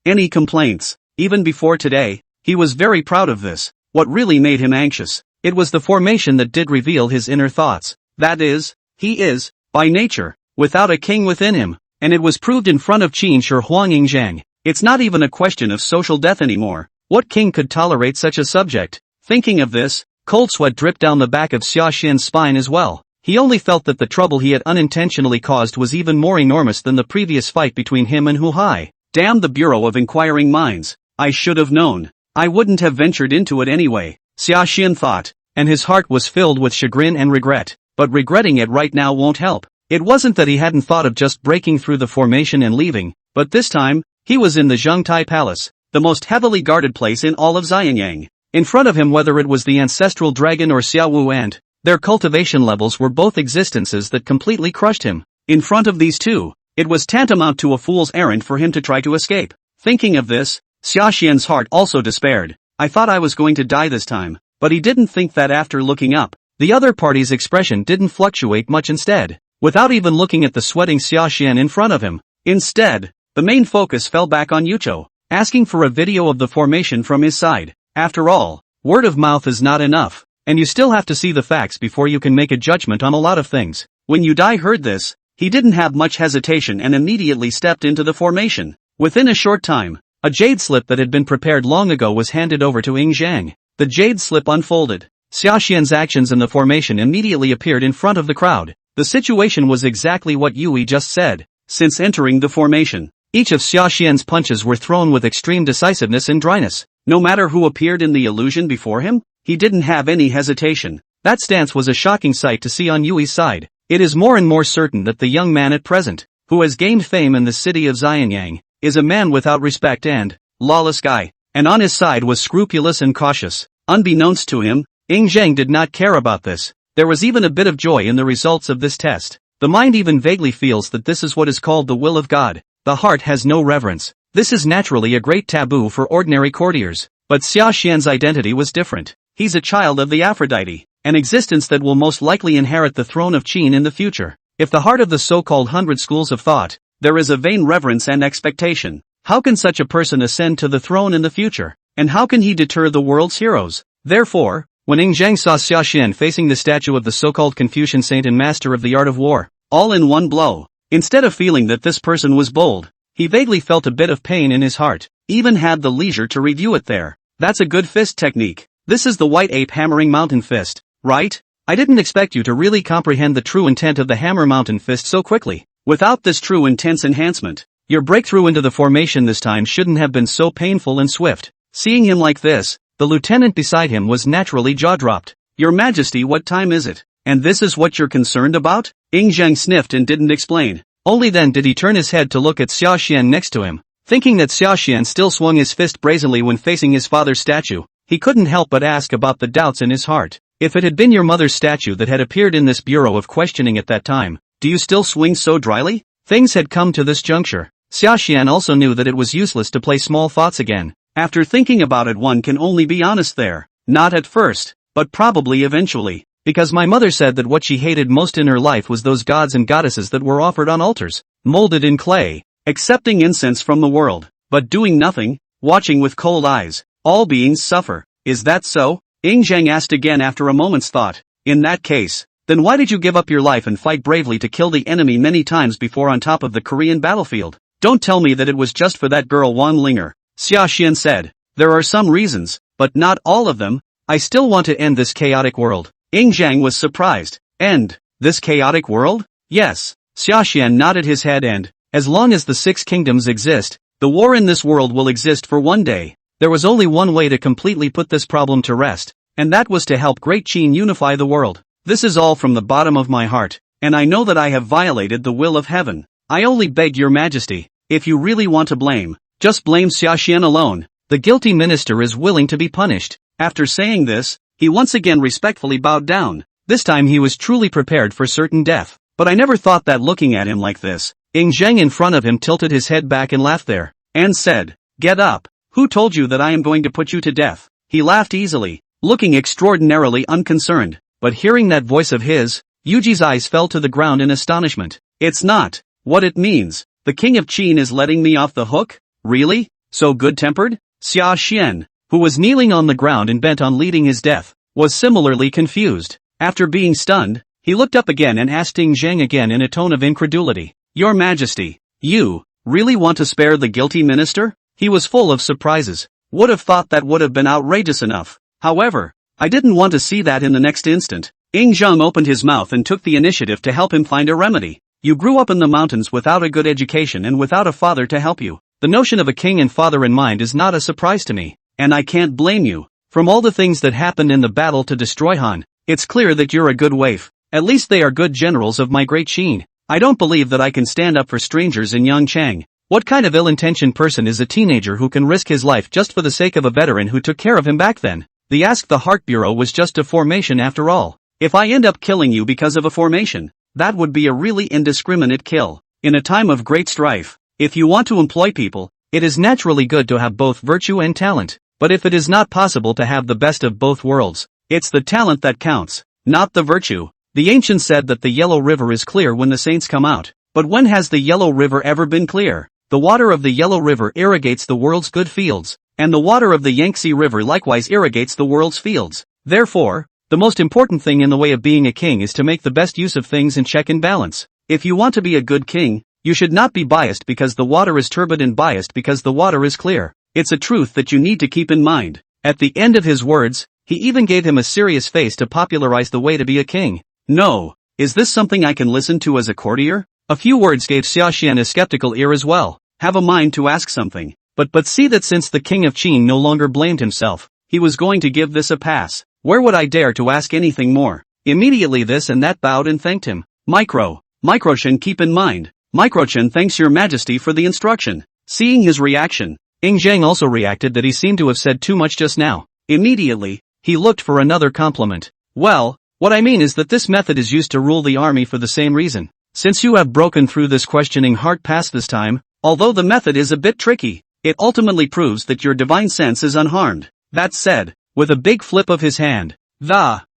Any complaints? Even before today, he was very proud of this. What really made him anxious? It was the formation that did reveal his inner thoughts. That is, he is, by nature, without a king within him, and it was proved in front of Qin Shi Huang Yingzhang. It's not even a question of social death anymore. What king could tolerate such a subject? Thinking of this, cold sweat dripped down the back of Sashan's spine as well. He only felt that the trouble he had unintentionally caused was even more enormous than the previous fight between him and Hu Hai. Damn the Bureau of Inquiring Minds. I should have known. I wouldn't have ventured into it anyway, Sashan thought, and his heart was filled with chagrin and regret. But regretting it right now won't help. It wasn't that he hadn't thought of just breaking through the formation and leaving, but this time, he was in the Zhengtai Palace, the most heavily guarded place in all of Xianyang. In front of him, whether it was the ancestral dragon or Xiaowu and their cultivation levels were both existences that completely crushed him. In front of these two, it was tantamount to a fool's errand for him to try to escape. Thinking of this, Sashan's heart also despaired. I thought I was going to die this time, but he didn't think that after looking up. The other party's expression didn't fluctuate much instead, without even looking at the sweating Sashan in front of him. Instead, the main focus fell back on Yucho, asking for a video of the formation from his side. After all, word of mouth is not enough, and you still have to see the facts before you can make a judgment on a lot of things. When Yudai heard this, he didn't have much hesitation and immediately stepped into the formation. Within a short time, a jade slip that had been prepared long ago was handed over to Yingzhang. The jade slip unfolded. Sashan's actions in the formation immediately appeared in front of the crowd. The situation was exactly what Yui just said. Since entering the formation, each of Sashan's punches were thrown with extreme decisiveness and dryness. No matter who appeared in the illusion before him, he didn't have any hesitation. That stance was a shocking sight to see on Yui's side. It is more and more certain that the young man at present, who has gained fame in the city of Xianyang, is a man without respect and lawless guy, and on his side was scrupulous and cautious. Unbeknownst to him, Yingzhang did not care about this. There was even a bit of joy in the results of this test. The mind even vaguely feels that this is what is called the will of God. The heart has no reverence. This is naturally a great taboo for ordinary courtiers. But Sashan's identity was different. He's a child of the Aphrodite, an existence that will most likely inherit the throne of Qin in the future. If the heart of the so-called 100 schools of thought, there is a vain reverence and expectation. How can such a person ascend to the throne in the future? And how can he deter the world's heroes? Therefore, when Zhang saw Sashan facing the statue of the so-called Confucian saint and master of the art of war, all in one blow, instead of feeling that this person was bold, he vaguely felt a bit of pain in his heart, even had the leisure to review it there. That's a good fist technique. This is the white ape hammering mountain fist, right? I didn't expect you to really comprehend the true intent of the hammer mountain fist so quickly. Without this true intense enhancement, your breakthrough into the formation this time shouldn't have been so painful and swift. Seeing him like this, the lieutenant beside him was naturally jaw-dropped. Your Majesty, what time is it? And this is what you're concerned about? Zhang sniffed and didn't explain. Only then did he turn his head to look at Sashan next to him. Thinking that Sashan still swung his fist brazenly when facing his father's statue, he couldn't help but ask about the doubts in his heart. If it had been your mother's statue that had appeared in this bureau of questioning at that time, do you still swing so dryly? Things had come to this juncture. Sashan also knew that it was useless to play small thoughts again. After thinking about it, one can only be honest there. Not at first, but probably eventually. Because my mother said that what she hated most in her life was those gods and goddesses that were offered on altars, molded in clay, accepting incense from the world, but doing nothing, watching with cold eyes. All beings suffer. Is that so? Zhang asked again after a moment's thought. In that case, then why did you give up your life and fight bravely to kill the enemy many times before on top of the Korean battlefield? Don't tell me that it was just for that girl Ling'er. Sashan said. There are some reasons, but not all of them. I still want to end this chaotic world. Zhang was surprised. End this chaotic world? Yes. Sashan nodded his head and, as long as the 6 kingdoms exist, the war in this world will exist for one day. There was only one way to completely put this problem to rest, and that was to help Great Qin unify the world. This is all from the bottom of my heart, and I know that I have violated the will of heaven. I only beg your Majesty, if you really want to blame, just blame Sashan alone. The guilty minister is willing to be punished. After saying this, he once again respectfully bowed down. This time he was truly prepared for certain death. But I never thought that looking at him like this. Zhang in front of him tilted his head back and laughed there, and said, "Get up. Who told you that I am going to put you to death?" He laughed easily, looking extraordinarily unconcerned. But hearing that voice of his, Yuji's eyes fell to the ground in astonishment. It's not what it means. The king of Qin is letting me off the hook? Really? So good-tempered? Sashan, who was kneeling on the ground and bent on leading his death, was similarly confused. After being stunned, he looked up again and asked Zhang again in a tone of incredulity. Your Majesty, you really want to spare the guilty minister? He was full of surprises. Would have thought that would have been outrageous enough. However, I didn't want to see that in the next instant. Zhang opened his mouth and took the initiative to help him find a remedy. You grew up in the mountains without a good education and without a father to help you. The notion of a king and father in mind is not a surprise to me, and I can't blame you. From all the things that happened in the battle to destroy Han, it's clear that you're a good waif. At least they are good generals of my great Qin. I don't believe that I can stand up for strangers in Yangchang. What kind of ill-intentioned person is a teenager who can risk his life just for the sake of a veteran who took care of him back then? The Ask the Heart Bureau was just a formation after all. If I end up killing you because of a formation, that would be a really indiscriminate kill. In a time of great strife, if you want to employ people, it is naturally good to have both virtue and talent. But if it is not possible to have the best of both worlds, it's the talent that counts, not the virtue. The ancients said that the Yellow River is clear when the saints come out. But when has the Yellow River ever been clear? The water of the Yellow River irrigates the world's good fields, and the water of the Yangtze River likewise irrigates the world's fields. Therefore, the most important thing in the way of being a king is to make the best use of things and check and balance. If you want to be a good king, you should not be biased because the water is turbid and biased because the water is clear. It's a truth that you need to keep in mind. At the end of his words, he even gave him a serious face to popularize the way to be a king. No, is this something I can listen to as a courtier? A few words gave Sashan a skeptical ear as well. Have a mind to ask something. But see that since the king of Qin no longer blamed himself, he was going to give this a pass. Where would I dare to ask anything more? Immediately this and that bowed and thanked him. Microchan, keep in mind. Microchan thanks your Majesty for the instruction. Seeing his reaction, Zhang also reacted that he seemed to have said too much just now. Immediately, he looked for another compliment. Well, what I mean is that this method is used to rule the army for the same reason. Since you have broken through this questioning hard pass this time, although the method is a bit tricky, it ultimately proves that your divine sense is unharmed. That said, with a big flip of his hand,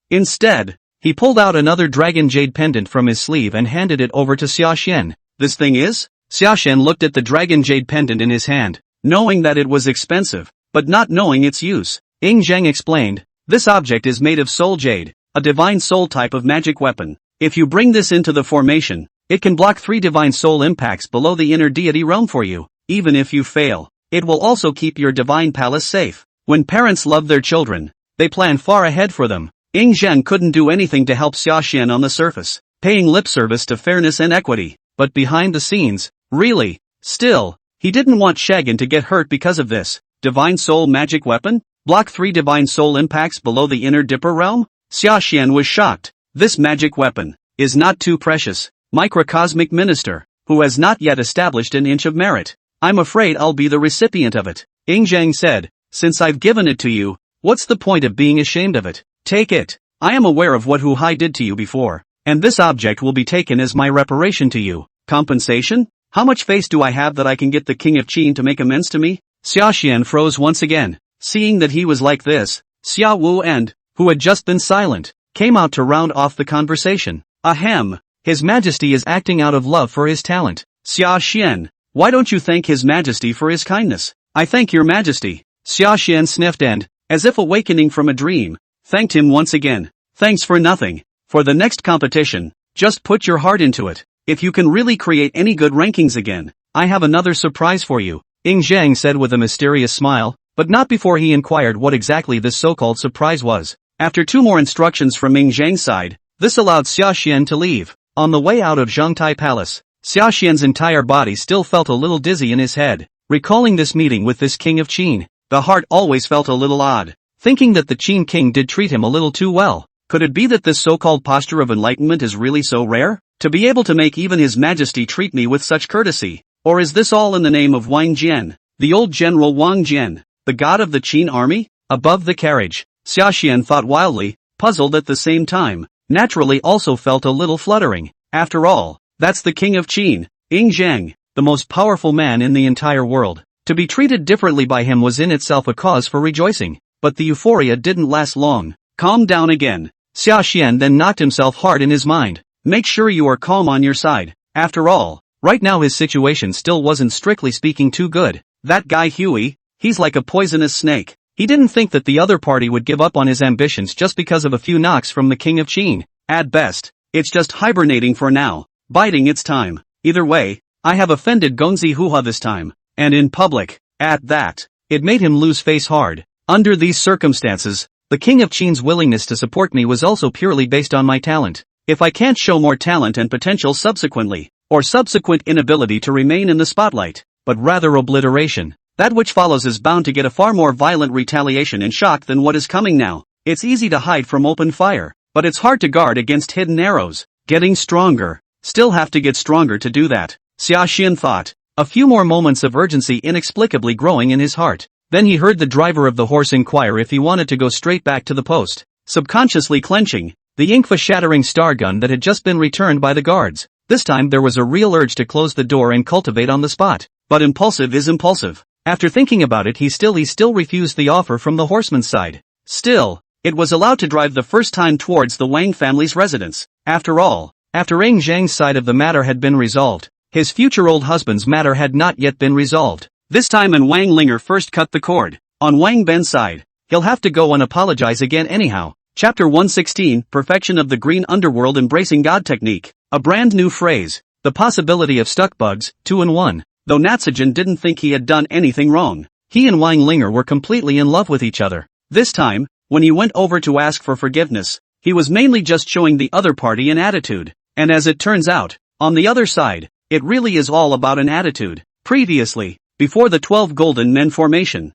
instead, he pulled out another dragon jade pendant from his sleeve and handed it over to Sashan. This thing is? Sashan looked at the dragon jade pendant in his hand, knowing that it was expensive, but not knowing its use. Zhang explained, this object is made of soul jade, a divine soul type of magic weapon. If you bring this into the formation, it can block 3 divine soul impacts below the inner deity realm for you. Even if you fail, it will also keep your divine palace safe. When parents love their children, they plan far ahead for them. Zhang couldn't do anything to help Sashan on the surface, paying lip service to fairness and equity, but behind the scenes, really, still, he didn't want Shagan to get hurt because of this. Divine soul magic weapon? Block 3 divine soul impacts below the inner dipper realm? Sashan was shocked. This magic weapon is not too precious. Microcosmic minister, who has not yet established an inch of merit. I'm afraid I'll be the recipient of it. Zhang said, since I've given it to you, what's the point of being ashamed of it? Take it. I am aware of what Hu Hai did to you before, and this object will be taken as my reparation to you. Compensation? How much face do I have that I can get the king of Qin to make amends to me? Sashan froze once again. Seeing that he was like this, Xia Wu and, who had just been silent, came out to round off the conversation. Ahem. His Majesty is acting out of love for his talent. Sashan, why don't you thank His Majesty for his kindness? I thank your Majesty. Sashan sniffed and, as if awakening from a dream, thanked him once again. Thanks for nothing. For the next competition, just put your heart into it. If you can really create any good rankings again, I have another surprise for you. Zhang said with a mysterious smile, but not before he inquired what exactly this so-called surprise was. After 2 more instructions from Zhang's side, this allowed Sashan to leave. On the way out of Zhongtai Palace, Sashan's entire body still felt a little dizzy in his head. Recalling this meeting with this king of Qin, the heart always felt a little odd, thinking that the Qin king did treat him a little too well. Could it be that this so-called posture of enlightenment is really so rare? To be able to make even His Majesty treat me with such courtesy? Or is this all in the name of Wang Jian, the old general Wang Jian, the god of the Qin army? Above the carriage, Sashan thought wildly, puzzled at the same time, naturally also felt a little fluttering. After all, that's the king of Qin, Zhang, the most powerful man in the entire world. To be treated differently by him was in itself a cause for rejoicing, but the euphoria didn't last long. Calm down again. Sashan then knocked himself hard in his mind. Make sure you are calm on your side. After all, right now his situation still wasn't strictly speaking too good. That guy Huey, he's like a poisonous snake. He didn't think that the other party would give up on his ambitions just because of a few knocks from the king of Qin. At best, it's just hibernating for now, biding its time. Either way, I have offended Gongzi Huha this time, and in public. At that, it made him lose face hard. Under these circumstances, the king of Qin's willingness to support me was also purely based on my talent. If I can't show more talent and potential subsequently, or subsequent inability to remain in the spotlight, but rather obliteration, that which follows is bound to get a far more violent retaliation and shock than what is coming now. It's easy to hide from open fire, but it's hard to guard against hidden arrows. Getting stronger. Still have to get stronger to do that. Sashan thought. A few more moments of urgency inexplicably growing in his heart. Then he heard the driver of the horse inquire if he wanted to go straight back to the post. Subconsciously clenching the Inkfa-shattering star gun that had just been returned by the guards. This time there was a real urge to close the door and cultivate on the spot. But impulsive is impulsive. After thinking about it he still refused the offer from the horseman's side. Still, it was allowed to drive the first time towards the Wang family's residence. After all, after Zhang's side of the matter had been resolved, his future old husband's matter had not yet been resolved. This time and Wang Ling'er first cut the cord. On Wang Ben's side, he'll have to go and apologize again anyhow. Chapter 116, Perfection of the Green Underworld Embracing God Technique. A brand new phrase, the possibility of stuck bugs, 2-in-1. Though Natsujin didn't think he had done anything wrong, he and Wang Ling'er were completely in love with each other. This time, when he went over to ask for forgiveness, he was mainly just showing the other party an attitude. And as it turns out, on the other side, it really is all about an attitude. Previously, before the 12 Golden Men formation,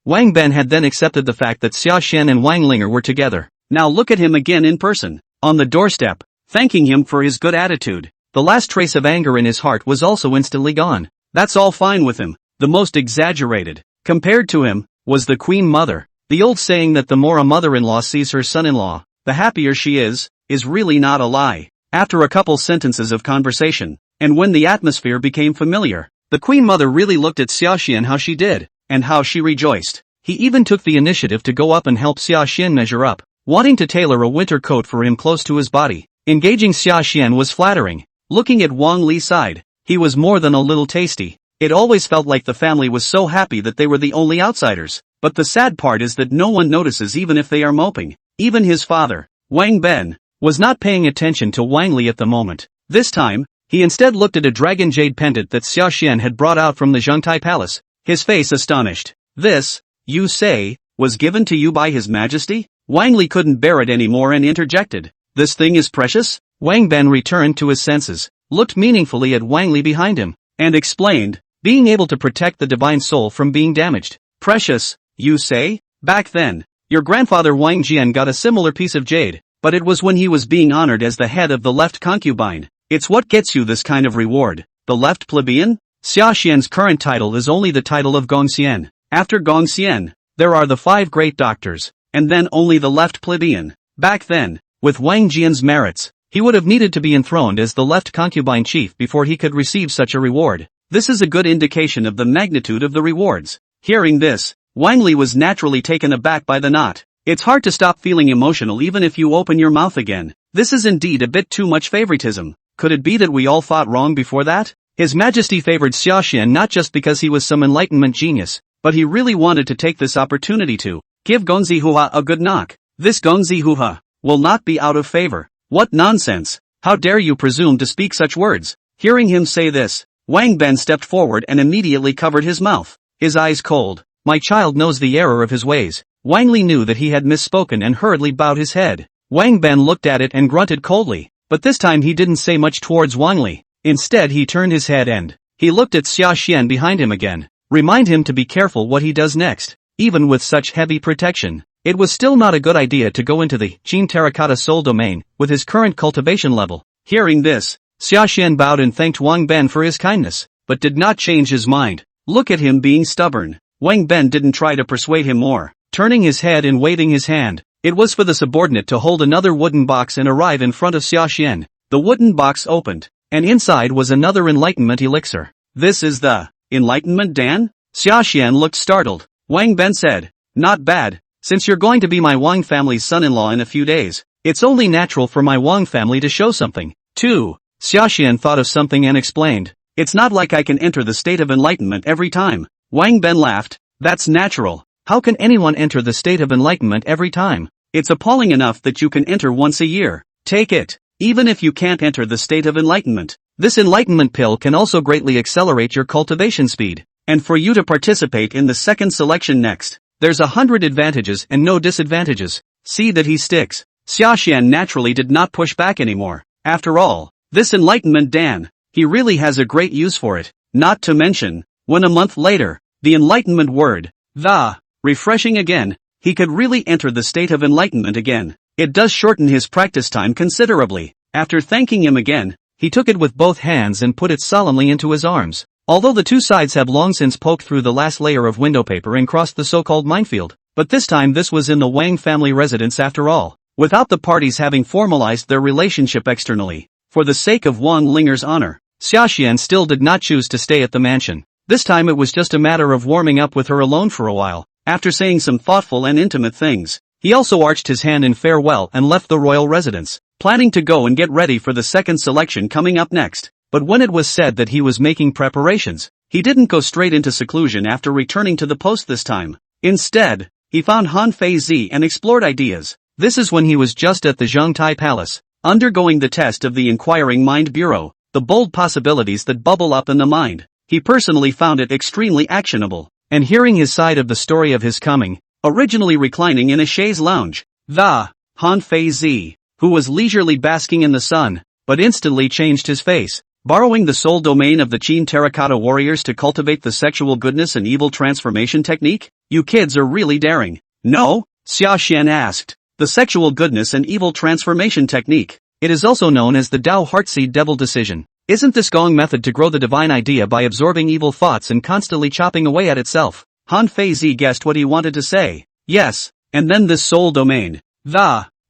Wang Ben had then accepted the fact that Sashan and Wang Ling'er were together. Now look at him again in person, on the doorstep, thanking him for his good attitude. The last trace of anger in his heart was also instantly gone. That's all fine with him. The most exaggerated, compared to him, was the Queen Mother. The old saying that the more a mother-in-law sees her son-in-law, the happier she is really not a lie. After a couple sentences of conversation, and when the atmosphere became familiar, The Queen Mother really looked at Sashan how she did, and how she rejoiced. He even took the initiative to go up and help Sashan measure up, wanting to tailor a winter coat for him close to his body. Engaging Sashan was flattering. Looking at Wang Li's side, he was more than a little tasty. It always felt like the family was so happy that they were the only outsiders. But the sad part is that no one notices even if they are moping. Even his father, Wang Ben, was not paying attention to Wang Li at the moment. This time, he instead looked at a dragon jade pendant that Sashan had brought out from the Zhongtai Palace, his face astonished. This, you say, was given to you by His Majesty? Wang Li couldn't bear it anymore and interjected. This thing is precious? Wang Ben returned to his senses, looked meaningfully at Wang Li behind him, and explained, being able to protect the divine soul from being damaged. Precious, you say? Back then, your grandfather Wang Jian got a similar piece of jade, but it was when he was being honored as the head of the left concubine. It's what gets you this kind of reward. The left plebeian? Xiaxian's current title is only the title of Gongxian. After Gongxian, there are the 5 great doctors, and then only the left plebeian. Back then, with Wang Jian's merits, he would have needed to be enthroned as the left concubine chief before he could receive such a reward. This is a good indication of the magnitude of the rewards. Hearing this, Wang Li was naturally taken aback by the knot. It's hard to stop feeling emotional even if you open your mouth again. This is indeed a bit too much favoritism. Could it be that we all thought wrong before that? His Majesty favored Sashan not just because he was some enlightenment genius, but he really wanted to take this opportunity to give Gongzi Hua a good knock. This Gongzi Hua will not be out of favor. What nonsense! How dare you presume to speak such words? Hearing him say this, Wang Ben stepped forward and immediately covered his mouth, his eyes cold. My child knows the error of his ways. Wang Li knew that he had misspoken and hurriedly bowed his head. Wang Ben looked at it and grunted coldly, but this time he didn't say much towards Wang Li. Instead he turned his head and he looked at Xiaxian behind him again. Remind him to be careful what he does next. Even with such heavy protection, it was still not a good idea to go into the Qin Terracotta Soul domain with his current cultivation level. Hearing this, Xiaxian bowed and thanked Wang Ben for his kindness, but did not change his mind. Look at him being stubborn. Wang Ben didn't try to persuade him more. Turning his head and waving his hand, it was for the subordinate to hold another wooden box and arrive in front of Xiaxian. The wooden box opened, and inside was another enlightenment elixir. This is the enlightenment Dan? Xiaxian looked startled. Wang Ben said, not bad. Since you're going to be my Wang family's son-in-law in a few days, it's only natural for my Wang family to show something, too. Xiaxian thought of something and explained, it's not like I can enter the state of enlightenment every time. Wang Ben laughed, that's natural. How can anyone enter the state of enlightenment every time? It's appalling enough that you can enter once a year. Take it. Even if you can't enter the state of enlightenment, this enlightenment pill can also greatly accelerate your cultivation speed. And for you to participate in the second selection next, there's 100 advantages and no disadvantages. See that he sticks. Xiaxian naturally did not push back anymore. After all, this enlightenment Dan, he really has a great use for it. Not to mention, when a month later, the enlightenment word, the, refreshing again, he could really enter the state of enlightenment again. It does shorten his practice time considerably. After thanking him again, he took it with both hands and put it solemnly into his arms. Although the two sides have long since poked through the last layer of window paper and crossed the so-called minefield, but this time this was in the Wang family residence after all, without the parties having formalized their relationship externally. For the sake of Wang Linger's honor, Xiaxian still did not choose to stay at the mansion. This time it was just a matter of warming up with her alone for a while. After saying some thoughtful and intimate things, he also arched his hand in farewell and left the royal residence, planning to go and get ready for the second selection coming up next. But when it was said that he was making preparations, he didn't go straight into seclusion after returning to the post this time. Instead, he found Han Feizi and explored ideas. This is when he was just at the Zhongtai Palace, undergoing the test of the Inquiring Mind Bureau, the bold possibilities that bubble up in the mind. He personally found it extremely actionable, and hearing his side of the story of his coming, originally reclining in a chaise lounge, the Han Feizi, who was leisurely basking in the sun, but instantly changed his face. Borrowing the soul domain of the Qin Terracotta warriors to cultivate the sexual goodness and evil transformation technique? You kids are really daring. No? Xiaxian asked. The sexual goodness and evil transformation technique. It is also known as the Dao Heartseed Devil Decision. Isn't this Gong method to grow the divine idea by absorbing evil thoughts and constantly chopping away at itself? Han Feizi guessed what he wanted to say. Yes, and then this soul domain.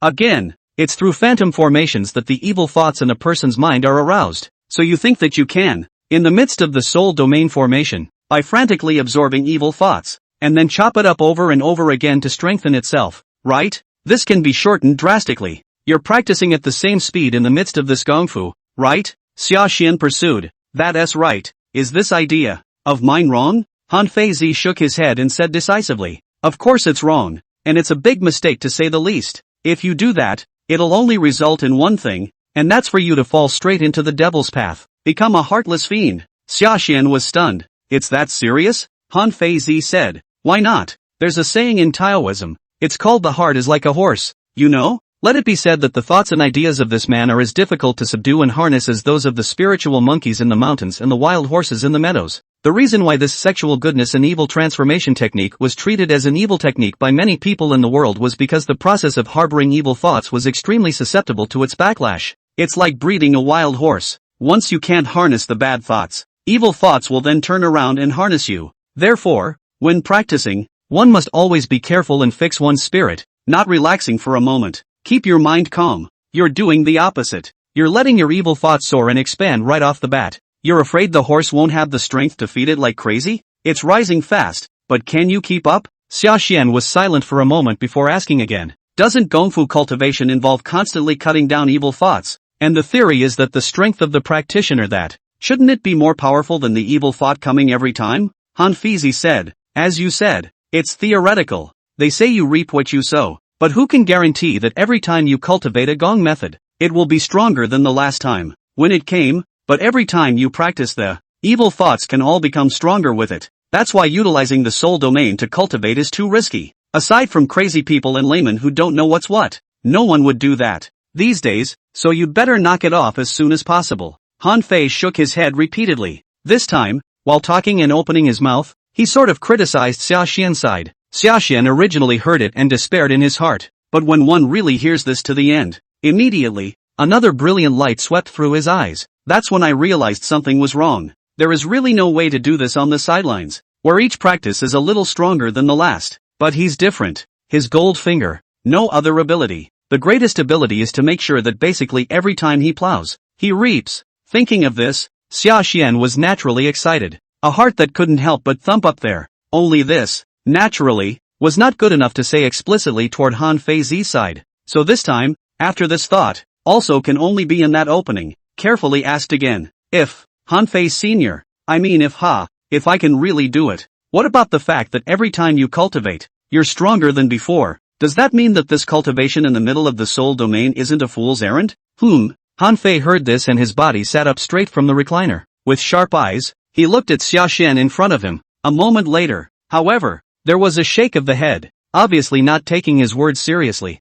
Again, it's through phantom formations that the evil thoughts in a person's mind are aroused. So you think that you can in the midst of the soul domain formation, by frantically absorbing evil thoughts, and then chop it up over and over again to strengthen itself, right? This can be shortened drastically. You're practicing at the same speed in the midst of this gongfu, right? Sashan pursued. That's right. Is this idea of mine wrong? Han Feizi shook his head and said decisively, of course it's wrong, and it's a big mistake to say the least. If you do that, it'll only result in one thing, and that's for you to fall straight into the devil's path, become a heartless fiend. Sashan was stunned. It's that serious? Han Feizi said. Why not? There's a saying in Taoism. It's called the heart is like a horse. You know? Let it be said that the thoughts and ideas of this man are as difficult to subdue and harness as those of the spiritual monkeys in the mountains and the wild horses in the meadows. The reason why this sexual goodness and evil transformation technique was treated as an evil technique by many people in the world was because the process of harboring evil thoughts was extremely susceptible to its backlash. It's like breeding a wild horse. Once you can't harness the bad thoughts, evil thoughts will then turn around and harness you. Therefore, when practicing, one must always be careful and fix one's spirit, not relaxing for a moment. Keep your mind calm. You're doing the opposite. You're letting your evil thoughts soar and expand right off the bat. You're afraid the horse won't have the strength to feed it like crazy? It's rising fast, but can you keep up? Sashan was silent for a moment before asking again. Doesn't gongfu cultivation involve constantly cutting down evil thoughts? And the theory is that the strength of the practitioner that, shouldn't it be more powerful than the evil thought coming every time? Han Feizi said, as you said, it's theoretical. They say you reap what you sow. But who can guarantee that every time you cultivate a gong method, it will be stronger than the last time, when it came? But every time you practice the evil thoughts can all become stronger with it. That's why utilizing the soul domain to cultivate is too risky. Aside from crazy people and laymen who don't know what's what, no one would do that these days, so you'd better knock it off as soon as possible. Han Fei shook his head repeatedly. This time, while talking and opening his mouth, he sort of criticized Sashan's side. Sashan originally heard it and despaired in his heart, but when one really hears this to the end, immediately, another brilliant light swept through his eyes. That's when I realized something was wrong. There is really no way to do this on the sidelines, where each practice is a little stronger than the last. But he's different. His gold finger. No other ability. The greatest ability is to make sure that basically every time he plows, he reaps. Thinking of this, Sashan was naturally excited. A heart that couldn't help but thump up there. Only this, naturally, was not good enough to say explicitly toward Han Feizi's side. So this time, after this thought, also can only be in that opening, carefully asked again, if, Han Fei Sr., if I can really do it. What about the fact that every time you cultivate, you're stronger than before? Does that mean that this cultivation in the middle of the soul domain isn't a fool's errand? Han Fei heard this and his body sat up straight from the recliner. With sharp eyes, he looked at Sashan in front of him. A moment later, however, there was a shake of the head, obviously not taking his words seriously.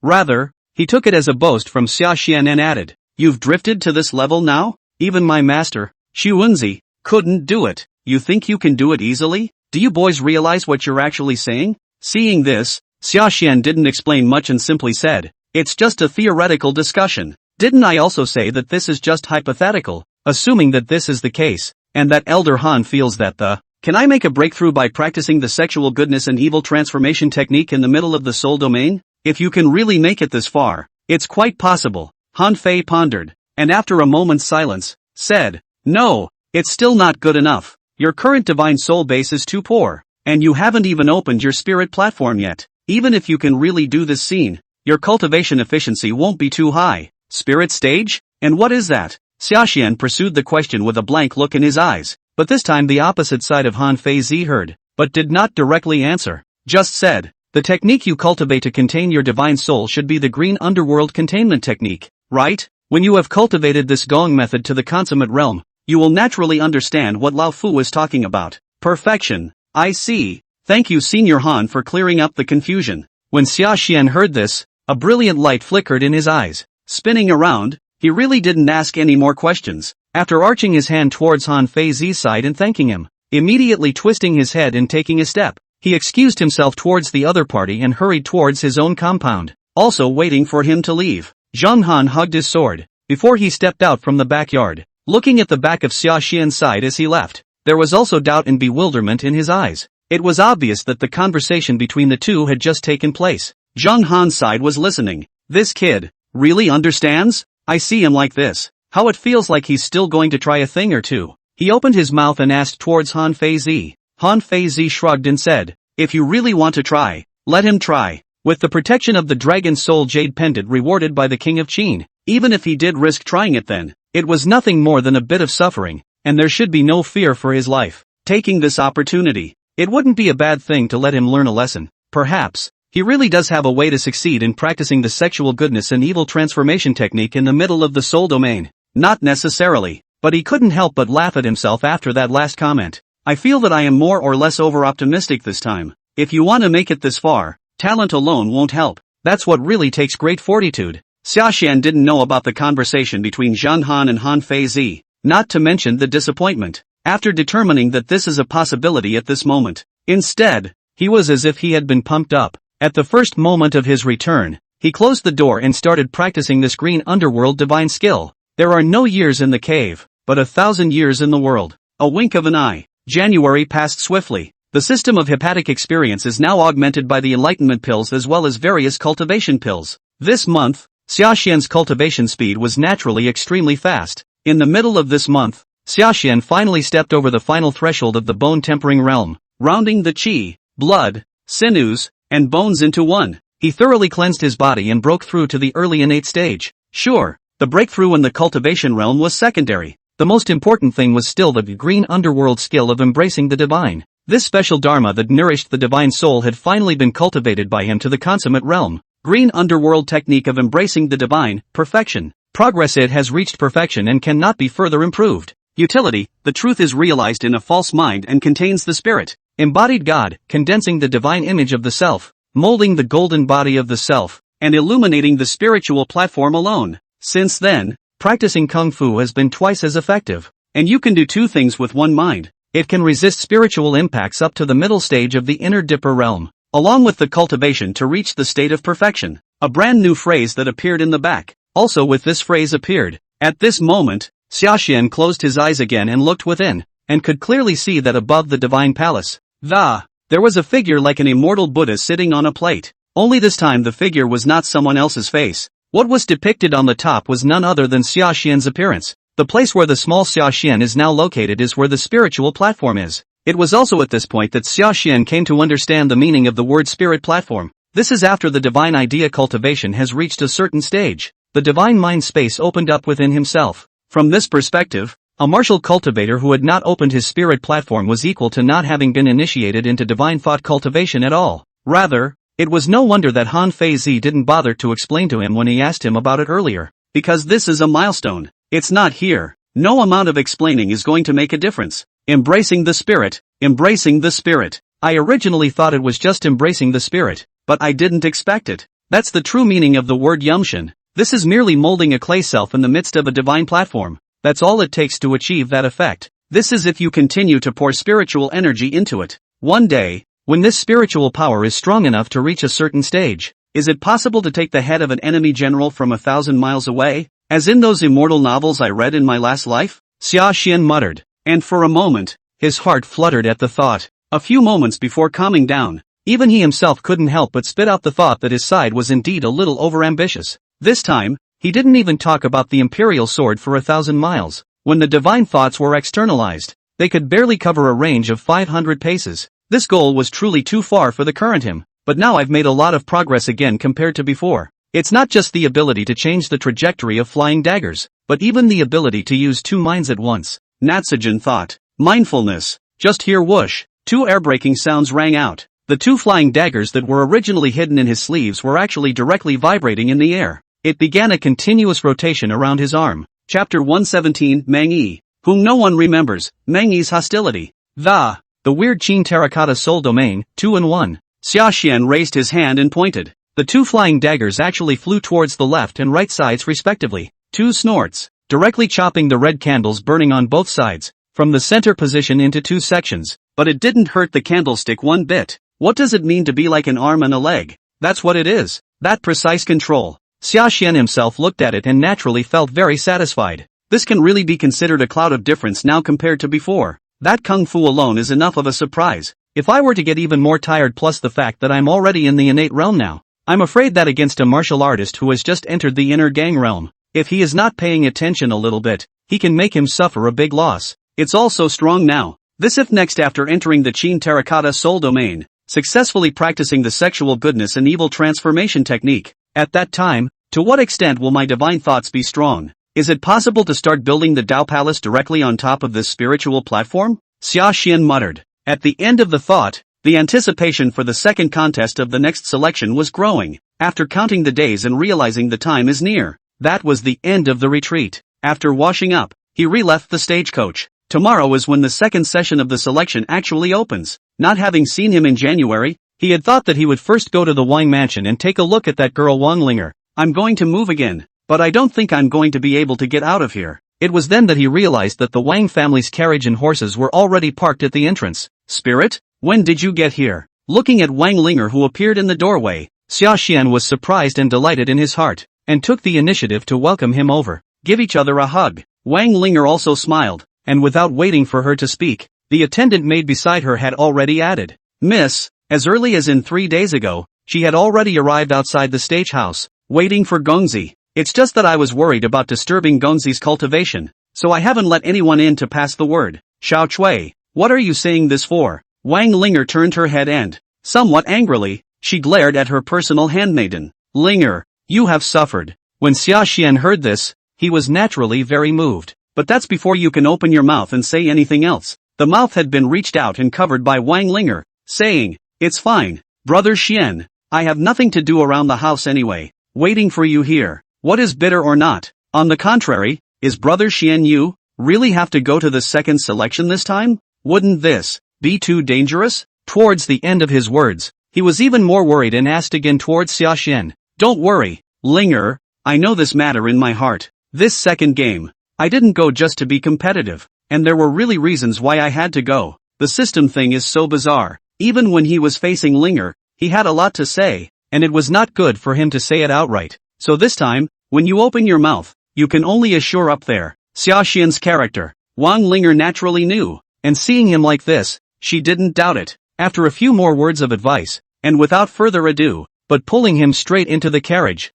Rather, he took it as a boast from Sashan and added, you've drifted to this level now? Even my master, Xuanzi, couldn't do it. You think you can do it easily? Do you boys realize what you're actually saying? Seeing this, Sashan didn't explain much and simply said, it's just a theoretical discussion. Didn't I also say that this is just hypothetical? Assuming that this is the case, and that Elder Han feels that can I make a breakthrough by practicing the sexual goodness and evil transformation technique in the middle of the soul domain? If you can really make it this far, it's quite possible. Han Fei pondered, and after a moment's silence, said, no, it's still not good enough. Your current divine soul base is too poor, and you haven't even opened your spirit platform yet. Even if you can really do this scene, your cultivation efficiency won't be too high. Spirit stage? And what is that? Sashan pursued the question with a blank look in his eyes, but this time the opposite side of Han Feizi heard, but did not directly answer. Just said, the technique you cultivate to contain your divine soul should be the green underworld containment technique, right? When you have cultivated this gong method to the consummate realm, you will naturally understand what Lao Fu is talking about. Perfection. I see. Thank you Senior Han for clearing up the confusion. When Sashan heard this, a brilliant light flickered in his eyes. Spinning around, he really didn't ask any more questions. After arching his hand towards Han Feizi's side and thanking him, immediately twisting his head and taking a step, he excused himself towards the other party and hurried towards his own compound, also waiting for him to leave. Zhang Han hugged his sword, before he stepped out from the backyard. Looking at the back of Sashan's side as he left, there was also doubt and bewilderment in his eyes. It was obvious that the conversation between the two had just taken place. Zhang Han's side was listening. This kid really understands? I see him like this. how it feels like he's still going to try a thing or two. He opened his mouth and asked towards Han Feizi. Han Feizi shrugged and said, if you really want to try, let him try. With the protection of the Dragon Soul Jade Pendant rewarded by the King of Qin, even if he did risk trying it then, it was nothing more than a bit of suffering, and there should be no fear for his life. Taking this opportunity, it wouldn't be a bad thing to let him learn a lesson. Perhaps, he really does have a way to succeed in practicing the sexual goodness and evil transformation technique in the middle of the soul domain. Not necessarily, but he couldn't help but laugh at himself after that last comment. I feel that I am more or less over-optimistic this time. If you want to make it this far, talent alone won't help. That's what really takes great fortitude. Sashan didn't know about the conversation between Zhang Han and Han Feizi, not to mention the disappointment, after determining that this is a possibility at this moment. Instead, he was as if he had been pumped up. At the first moment of his return, he closed the door and started practicing this green underworld divine skill. There are no years in the cave, but 1,000 years in the world. A wink of an eye. January passed swiftly. The system of hepatic experience is now augmented by the enlightenment pills as well as various cultivation pills. This month, Xiaxian's cultivation speed was naturally extremely fast. In the middle of this month, Xiaxian finally stepped over the final threshold of the bone-tempering realm, rounding the qi, blood, sinews, and bones into one. He thoroughly cleansed his body and broke through to the early innate stage. Sure, the breakthrough in the cultivation realm was secondary. The most important thing was still the green underworld skill of embracing the divine. This special dharma that nourished the divine soul had finally been cultivated by him to the consummate realm. Green underworld technique of embracing the divine, perfection. Progress. It has reached perfection and cannot be further improved. Utility, the truth is realized in a false mind and contains the spirit. Embodied God, condensing the divine image of the self, molding the golden body of the self, and illuminating the spiritual platform alone. Since then, practicing Kung Fu has been twice as effective. And you can do two things with one mind. It can resist spiritual impacts up to the middle stage of the inner Dipper realm, along with the cultivation to reach the state of perfection. A brand new phrase that appeared in the back. Also with this phrase appeared. At this moment, Xiaxian closed his eyes again and looked within, and could clearly see that above the divine palace, there was a figure like an immortal Buddha sitting on a plate. Only this time the figure was not someone else's face. What was depicted on the top was none other than Xiaxian's appearance. The place where the small Xiaxian is now located is where the spiritual platform is. It was also at this point that Xiaxian came to understand the meaning of the word spirit platform. This is after the divine idea cultivation has reached a certain stage. The divine mind space opened up within himself. From this perspective, a martial cultivator who had not opened his spirit platform was equal to not having been initiated into divine thought cultivation at all. Rather, it was no wonder that Han Feizi didn't bother to explain to him when he asked him about it earlier. Because this is a milestone. It's not here. No amount of explaining is going to make a difference. Embracing the spirit, embracing the spirit. I originally thought it was just embracing the spirit, but I didn't expect it. That's the true meaning of the word yumshin. This is merely molding a clay self in the midst of a divine platform. That's all it takes to achieve that effect. This is if you continue to pour spiritual energy into it. One day, when this spiritual power is strong enough to reach a certain stage, is it possible to take the head of an enemy general from 1,000 miles away? As in those immortal novels I read in my last life? Xiaxian muttered, and for a moment, his heart fluttered at the thought. A few moments before calming down, even he himself couldn't help but spit out the thought that his side was indeed a little overambitious. This time, he didn't even talk about the imperial sword for 1,000 miles. When the divine thoughts were externalized, they could barely cover a range of 500 paces. This goal was truly too far for the current him, but now I've made a lot of progress again compared to before. It's not just the ability to change the trajectory of flying daggers, but even the ability to use two minds at once. Natsujin thought. Mindfulness. Just hear whoosh. Two air-breaking sounds rang out. The two flying daggers that were originally hidden in his sleeves were actually directly vibrating in the air. It began a continuous rotation around his arm. Chapter 117, Mang Yi. Whom no one remembers, Mang Yi's hostility. The weird Qin terracotta soul domain, 2-in-1. Xiaxian raised his hand and pointed. The two flying daggers actually flew towards the left and right sides respectively. Two snorts, directly chopping the red candles burning on both sides, from the center position into two sections. But it didn't hurt the candlestick one bit. What does it mean to be like an arm and a leg? That's what it is. That precise control. Xiaxian himself looked at it and naturally felt very satisfied. This can really be considered a cloud of difference now compared to before. That kung fu alone is enough of a surprise. If I were to get even more tired plus the fact that I'm already in the innate realm now, I'm afraid that against a martial artist who has just entered the inner gang realm, If he is not paying attention a little bit, he can make him suffer a big loss. It's all so strong now. This if next after entering the Qin Terracotta Soul domain, successfully practicing the sexual goodness and evil transformation technique. At that time, to what extent will my divine thoughts be strong? Is it possible to start building the Tao Palace directly on top of this spiritual platform? Sashan muttered. At the end of the thought, the anticipation for the second contest of the next selection was growing. After counting the days and realizing the time is near, that was the end of the retreat. After washing up, he re-left the stagecoach. Tomorrow is when the second session of the selection actually opens. Not having seen him in January, he had thought that he would first go to the Wang mansion and take a look at that girl Ling'er. I'm going to move again, but I don't think I'm going to be able to get out of here. It was then that he realized that the Wang family's carriage and horses were already parked at the entrance. Spirit, when did you get here? Looking at Wang Ling'er who appeared in the doorway, Sashan was surprised and delighted in his heart, and took the initiative to welcome him over. Give each other a hug. Wang Ling'er also smiled, and without waiting for her to speak, the attendant maid beside her had already added, Miss, as early as in 3 days ago, she had already arrived outside the stage house, waiting for Gongzi. It's just that I was worried about disturbing Gongzi's cultivation, so I haven't let anyone in to pass the word. Xiao Cui, what are you saying this for? Wang Ling'er turned her head and, somewhat angrily, she glared at her personal handmaiden. Ling'er, you have suffered. When Sashan heard this, he was naturally very moved. But that's before you can open your mouth and say anything else. The mouth had been reached out and covered by Wang Ling'er, saying, It's fine, brother Xian, I have nothing to do around the house anyway, waiting for you here. What is bitter or not? On the contrary, is brother Xian you really have to go to the second selection this time? Wouldn't this be too dangerous? Towards the end of his words, he was even more worried and asked again towards Sashan. Don't worry, Ling'er, I know this matter in my heart. This second game, I didn't go just to be competitive, and there were really reasons why I had to go. The system thing is so bizarre. Even when he was facing Ling'er, he had a lot to say, and it was not good for him to say it outright. So this time, when you open your mouth, you can only assure up there. Sashan's character, Wang Ling'er naturally knew, and seeing him like this, she didn't doubt it. After a few more words of advice, and without further ado, but pulling him straight into the carriage,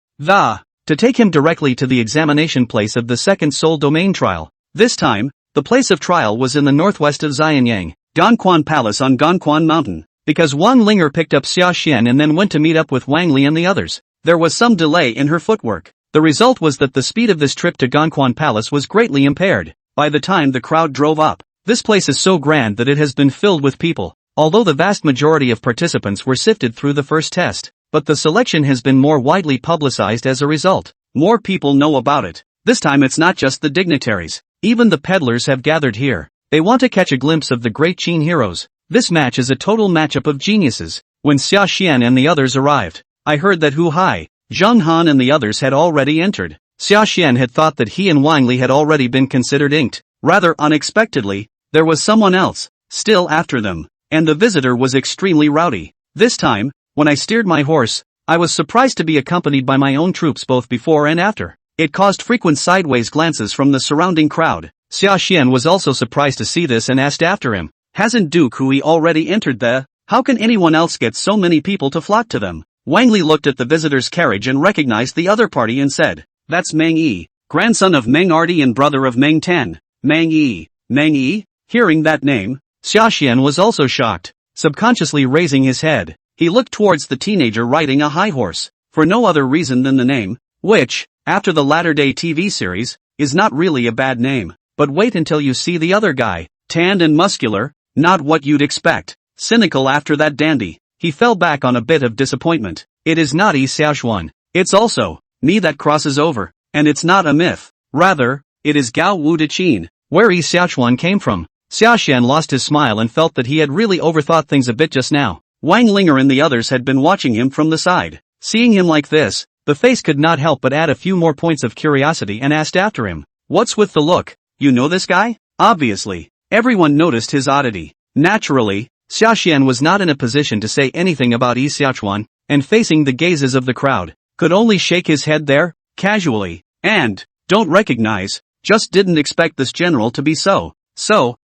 to take him directly to the examination place of the second soul domain trial. This time, the place of trial was in the northwest of Xianyang, Gongquan Palace on Gongquan Mountain. Because Wang Ling'er picked up Sashan and then went to meet up with Wang Li and the others, there was some delay in her footwork. The result was that the speed of this trip to Gongquan Palace was greatly impaired. By the time the crowd drove up, this place is so grand that it has been filled with people. Although the vast majority of participants were sifted through the first test, but the selection has been more widely publicized as a result. More people know about it. This time it's not just the dignitaries. Even the peddlers have gathered here. They want to catch a glimpse of the great Qin heroes. This match is a total matchup of geniuses. When Sashan and the others arrived, I heard that Hu Hai, Zhang Han and the others had already entered. Sashan had thought that he and Wang Li had already been considered inked. Rather unexpectedly, there was someone else, still after them, and the visitor was extremely rowdy. This time, when I steered my horse, I was surprised to be accompanied by my own troops both before and after. It caused frequent sideways glances from the surrounding crowd. Sashan was also surprised to see this and asked after him. Hasn't Duke Hui already entered the? How can anyone else get so many people to flock to them? Wang Li looked at the visitor's carriage and recognized the other party and said, That's Meng Yi, grandson of Meng Arti and brother of Meng Tan. Meng Yi. Meng Yi? Hearing that name, Sashan was also shocked. Subconsciously raising his head, he looked towards the teenager riding a high horse, for no other reason than the name, which, after the latter-day TV series, is not really a bad name. But wait until you see the other guy, tanned and muscular, not what you'd expect. Cynical after that dandy, he fell back on a bit of disappointment. It is not Yi Xiaoxuan. It's also me that crosses over, and it's not a myth. Rather, it is Gao Wu de Qin, where Yi Xiaoxuan came from. Sashan lost his smile and felt that he had really overthought things a bit just now. Wang Ling'er and the others had been watching him from the side. Seeing him like this, the face could not help but add a few more points of curiosity and asked after him. What's with the look? You know this guy? Obviously, everyone noticed his oddity. Naturally, Sashan was not in a position to say anything about Yi Xiaoxuan, and facing the gazes of the crowd, could only shake his head there, casually, and, don't recognize, just didn't expect this general to be so.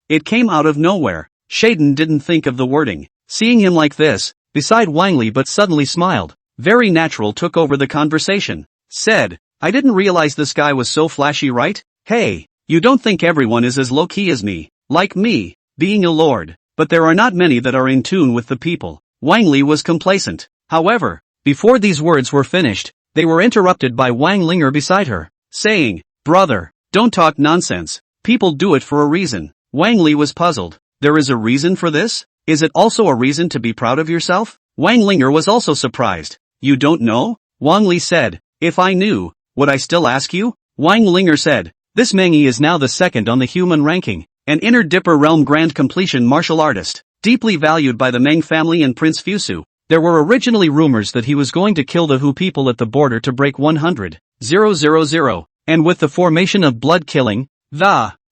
It came out of nowhere. Shaden didn't think of the wording. Seeing him like this, beside Wang Li but suddenly smiled, very natural took over the conversation. Said, I didn't realize this guy was so flashy, right? Hey, you don't think everyone is as low-key as me, like me, being a lord, but there are not many that are in tune with the people. Wang Li was complacent. However, before these words were finished, they were interrupted by Wang Ling'er beside her, saying, "Brother, don't talk nonsense. People do it for a reason." Wang Li was puzzled. There is a reason for this? Is it also a reason to be proud of yourself? Wang Ling'er was also surprised. You don't know? Wang Li said, if I knew, would I still ask you? Wang Ling'er said, this Mengyi is now the second on the human ranking, an Inner Dipper Realm Grand Completion martial artist, deeply valued by the Meng family and Prince Fusu. There were originally rumors that he was going to kill the Hu people at the border to break 100,000, and with the formation of blood killing,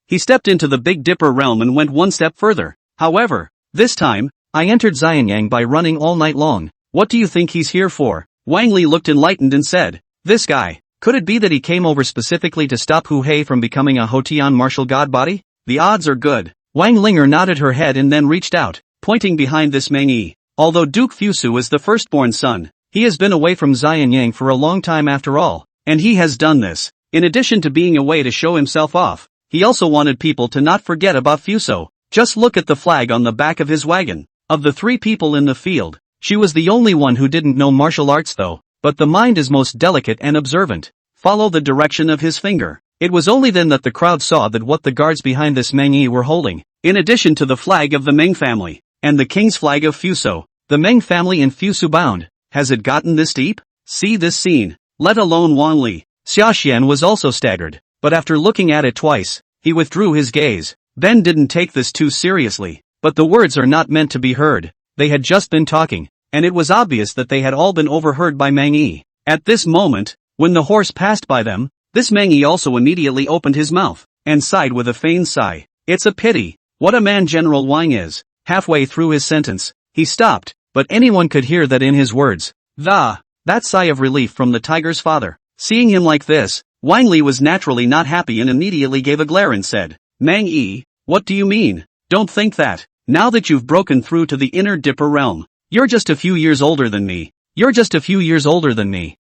he stepped into the Big Dipper realm and went one step further. However, this time, I entered Xianyang by running all night long. What do you think he's here for? Wang Li looked enlightened and said, this guy, could it be that he came over specifically to stop Hu Hei from becoming a Hotian martial god body? The odds are good. Wang Ling'er nodded her head and then reached out, pointing behind this Mengyi. Although Duke Fusu is the firstborn son, he has been away from Xianyang for a long time after all, and he has done this. In addition to being away to show himself off, he also wanted people to not forget about Fuso. Just look at the flag on the back of his wagon. Of the 3 people in the field, she was the only one who didn't know martial arts though, but the mind is most delicate and observant. Follow the direction of his finger. It was only then that the crowd saw that what the guards behind this Mengyi were holding, in addition to the flag of the Meng family, and the king's flag of Fuso, the Meng family and Fusu bound. Has it gotten this deep? See this scene, let alone Wang Li. Sashan was also staggered, but after looking at it twice, he withdrew his gaze. Ben didn't take this too seriously, but the words are not meant to be heard. They had just been talking, and it was obvious that they had all been overheard by Mengyi. At this moment, when the horse passed by them, this Mengyi also immediately opened his mouth, and sighed with a feigned sigh. It's a pity, what a man General Wang is. Halfway through his sentence, he stopped, but anyone could hear that in his words. That sigh of relief from the tiger's father. Seeing him like this, Wang Li was naturally not happy and immediately gave a glare and said, Mengyi, what do you mean? Don't think that. Now that you've broken through to the Inner Dipper realm, you're just a few years older than me.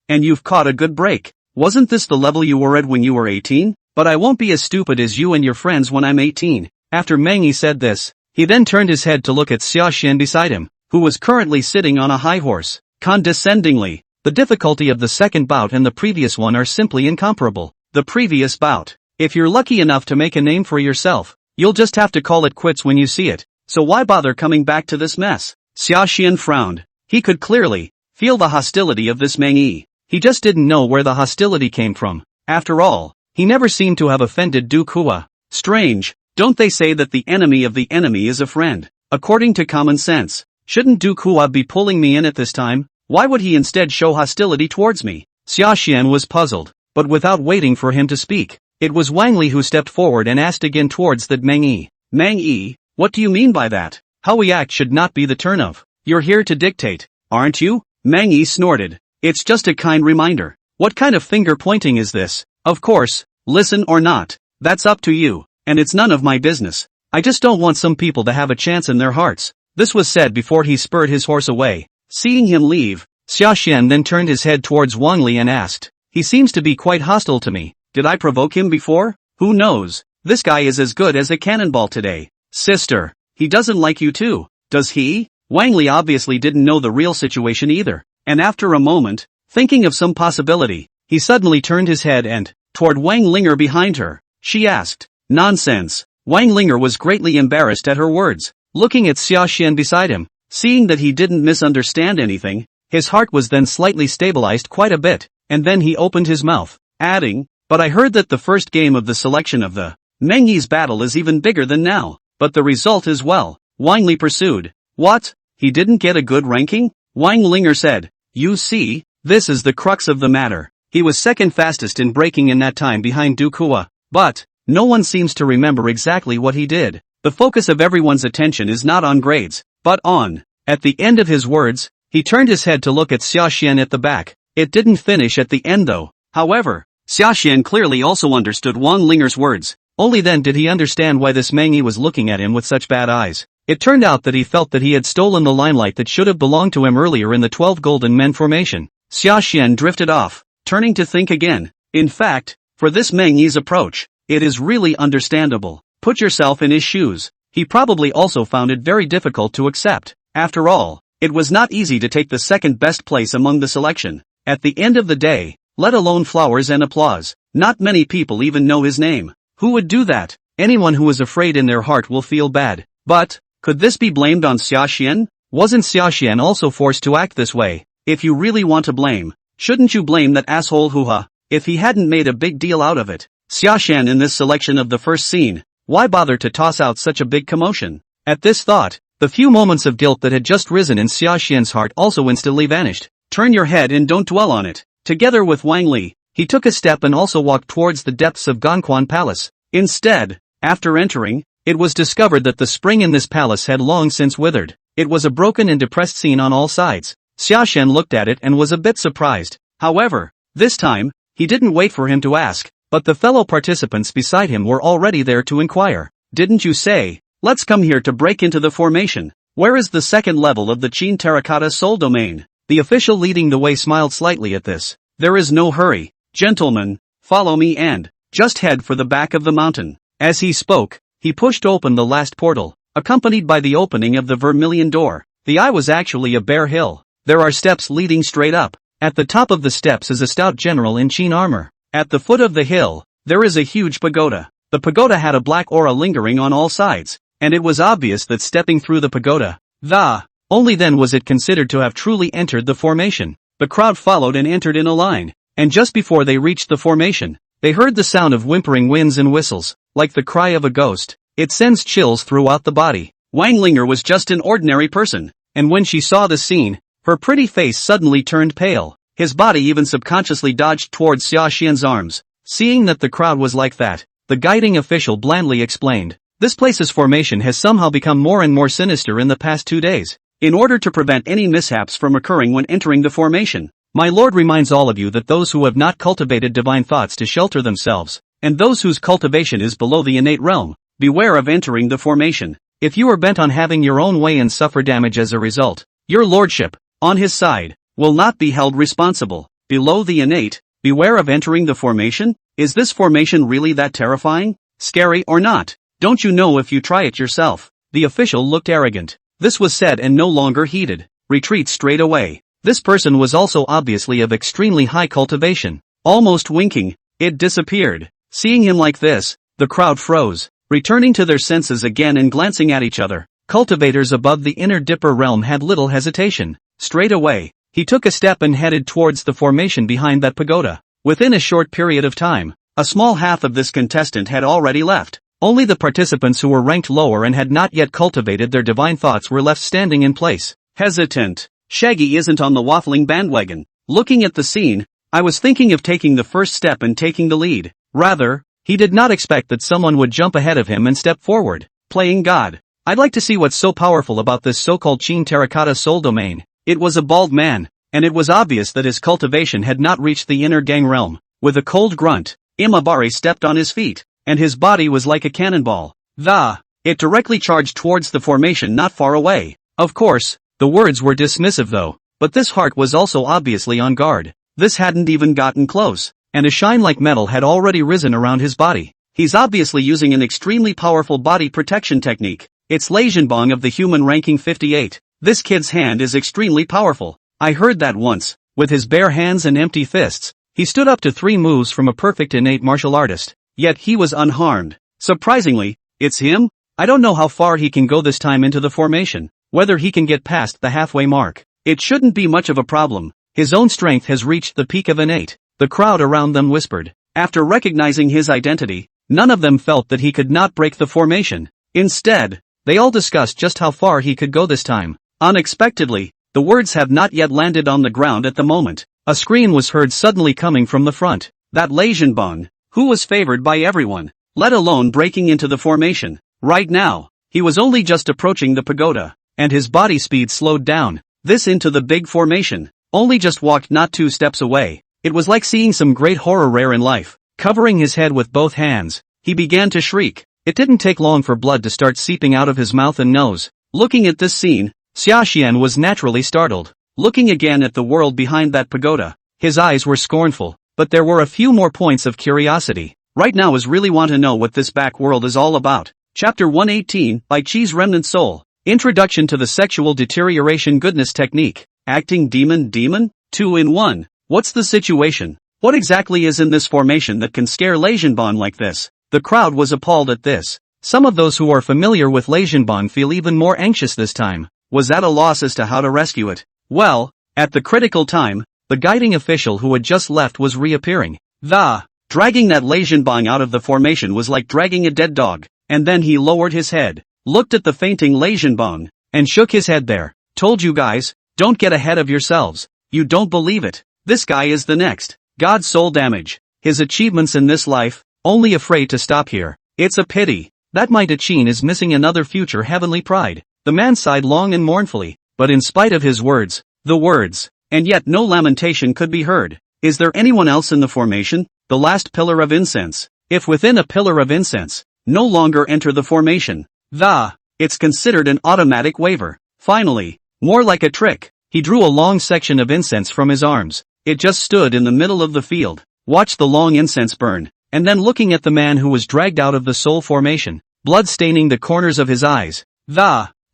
And you've caught a good break. Wasn't this the level you were at when you were 18? But I won't be as stupid as you and your friends when I'm 18. After Mengyi said this, he then turned his head to look at Sashan beside him, who was currently sitting on a high horse. Condescendingly, the difficulty of the second bout and the previous one are simply incomparable. The previous bout. If you're lucky enough to make a name for yourself, you'll just have to call it quits when you see it. So why bother coming back to this mess? Sashan frowned. He could clearly feel the hostility of this Mengyi. He just didn't know where the hostility came from. After all, he never seemed to have offended Duke Hua. Strange, don't they say that the enemy of the enemy is a friend? According to common sense, shouldn't Duke Hua be pulling me in at this time? Why would he instead show hostility towards me? Sashan was puzzled, but without waiting for him to speak, it was Wang Li who stepped forward and asked again towards that Mengyi. Mengyi, what do you mean by that? How we act should not be the turn of. You're here to dictate, aren't you? Mengyi snorted. It's just a kind reminder. What kind of finger pointing is this? Of course, listen or not, that's up to you, and it's none of my business. I just don't want some people to have a chance in their hearts. This was said before he spurred his horse away. Seeing him leave, Sashan then turned his head towards Wang Li and asked, he seems to be quite hostile to me. Did I provoke him before? Who knows? This guy is as good as a cannonball today. Sister, he doesn't like you too, does he? Wang Li obviously didn't know the real situation either, and after a moment, thinking of some possibility, he suddenly turned his head and, toward Wang Ling'er behind her, she asked, nonsense. Wang Ling'er was greatly embarrassed at her words, looking at Sashan beside him. Seeing that he didn't misunderstand anything, his heart was then slightly stabilized quite a bit, and then he opened his mouth, adding, but I heard that the first game of the selection of the Mengyi's battle is even bigger than now, but the result is well. Wang Li pursued. What? He didn't get a good ranking? Wang Ling'er said, you see, this is the crux of the matter. He was second fastest in breaking in that time behind Duke Hua, but no one seems to remember exactly what he did. The focus of everyone's attention is not on grades, but on. At the end of his words, he turned his head to look at Sashan at the back. It didn't finish at the end though. However, Sashan clearly also understood Wang Ling'er's words. Only then did he understand why this Mengyi was looking at him with such bad eyes. It turned out that he felt that he had stolen the limelight that should have belonged to him earlier in the 12 Golden Men formation. Sashan drifted off, turning to think again, In fact, for this Mengyi's approach, it is really understandable. Put yourself in his shoes. He probably also found it very difficult to accept. After all, it was not easy to take the second best place among the selection. At the end of the day, let alone flowers and applause, not many people even know his name. Who would do that? Anyone who is afraid in their heart will feel bad. But, could this be blamed on Sashan? Wasn't Sashan also forced to act this way? If you really want to blame, shouldn't you blame that asshole Hoo-ha? If he hadn't made a big deal out of it, Sashan in this selection of the first scene, why bother to toss out such a big commotion? At this thought, the few moments of guilt that had just risen in Sashan's heart also instantly vanished. Turn your head and don't dwell on it. Together with Wang Li, he took a step and also walked towards the depths of Gongquan Palace. Instead, after entering, it was discovered that the spring in this palace had long since withered. It was a broken and depressed scene on all sides. Sashan looked at it and was a bit surprised. However, this time, he didn't wait for him to ask, but the fellow participants beside him were already there to inquire. Didn't you say, let's come here to break into the formation? Where is the second level of the Qin Terracotta Soul Domain? The official leading the way smiled slightly at this. There is no hurry. Gentlemen, follow me and just head for the back of the mountain. As he spoke, he pushed open the last portal, accompanied by the opening of the vermilion door. The eye was actually a bare hill. There are steps leading straight up. At the top of the steps is a stout general in Qin armor. At the foot of the hill, there is a huge pagoda. The pagoda had a black aura lingering on all sides, and it was obvious that stepping through the pagoda, only then was it considered to have truly entered the formation. The crowd followed and entered in a line, and just before they reached the formation, they heard the sound of whimpering winds and whistles, like the cry of a ghost. It sends chills throughout the body. Wang Ling'er was just an ordinary person, and when she saw the scene, her pretty face suddenly turned pale. His body even subconsciously dodged towards Xiaoxian's arms. Seeing that the crowd was like that, the guiding official blandly explained, this place's formation has somehow become more and more sinister in the past 2 days. In order to prevent any mishaps from occurring when entering the formation, my lord reminds all of you that those who have not cultivated divine thoughts to shelter themselves, and those whose cultivation is below the innate realm, beware of entering the formation. If you are bent on having your own way and suffer damage as a result, your lordship, on his side, will not be held responsible. Below the innate, beware of entering the formation? Is this formation really that terrifying? Scary or not? Don't you know if you try it yourself? The official looked arrogant. This was said and no longer heeded. Retreat straight away. This person was also obviously of extremely high cultivation. Almost winking, it disappeared. Seeing him like this, the crowd froze, returning to their senses again and glancing at each other. Cultivators above the inner dipper realm had little hesitation. Straight away, he took a step and headed towards the formation behind that pagoda. Within a short period of time, a small half of this contestant had already left. Only the participants who were ranked lower and had not yet cultivated their divine thoughts were left standing in place. Hesitant. Shaggy isn't on the waffling bandwagon. Looking at the scene, I was thinking of taking the first step and taking the lead. Rather, he did not expect that someone would jump ahead of him and step forward. Playing God. I'd like to see what's so powerful about this so-called Qin Terracotta Soul Domain. It was a bald man, and it was obvious that his cultivation had not reached the inner gang realm. With a cold grunt, Imabari stepped on his feet, and his body was like a cannonball. It directly charged towards the formation not far away. Of course, the words were dismissive though, but this heart was also obviously on guard. This hadn't even gotten close, and a shine like metal had already risen around his body. He's obviously using an extremely powerful body protection technique. It's Leijinbong of the human ranking 58. This kid's hand is extremely powerful. I heard that once. With his bare hands and empty fists, he stood up to 3 moves from a perfect innate martial artist. Yet he was unharmed. Surprisingly, it's him? I don't know how far he can go this time into the formation, whether he can get past the halfway mark. It shouldn't be much of a problem. His own strength has reached the peak of innate. The crowd around them whispered. After recognizing his identity, none of them felt that he could not break the formation. Instead, they all discussed just how far he could go this time. Unexpectedly, the words have not yet landed on the ground at the moment. A scream was heard suddenly coming from the front. That Leijinbong, who was favored by everyone, let alone breaking into the formation. Right now, he was only just approaching the pagoda, and his body speed slowed down. This into the big formation, only just walked not 2 steps away. It was like seeing some great horror rare in life. Covering his head with both hands, he began to shriek. It didn't take long for blood to start seeping out of his mouth and nose. Looking at this scene, Xiaoxian was naturally startled. Looking again at the world behind that pagoda, his eyes were scornful. but there were a few more points of curiosity. Right now is really want to know what this back world is all about. Chapter 118, by Chi's Remnant Soul. Introduction to the Sexual Deterioration Goodness Technique. Acting Demon? 2 in 1. What's the situation? What exactly is in this formation that can scare Leijinbon like this? The crowd was appalled at this. Some of those who are familiar with Leijinbon feel even more anxious this time. Was at a loss as to how to rescue it. Well, at the critical time, the guiding official who had just left was reappearing. Dragging that Leijinbon out of the formation was like dragging a dead dog, and then he lowered his head, looked at the fainting Leijinbon, and shook his head there. Told you guys, don't get ahead of yourselves. You don't believe it. This guy is the next. God's soul damage. His achievements in this life, only afraid to stop here. It's a pity. That mighty Qin is missing another future heavenly pride. The man sighed long and mournfully, but in spite of his words, and yet no lamentation could be heard. Is there anyone else in the formation? The last pillar of incense. If within a pillar of incense, no longer enter the formation. It's considered an automatic waiver. Finally, more like a trick, he drew a long section of incense from his arms. It just stood in the middle of the field, watched the long incense burn, and then looking at the man who was dragged out of the soul formation, blood staining the corners of his eyes.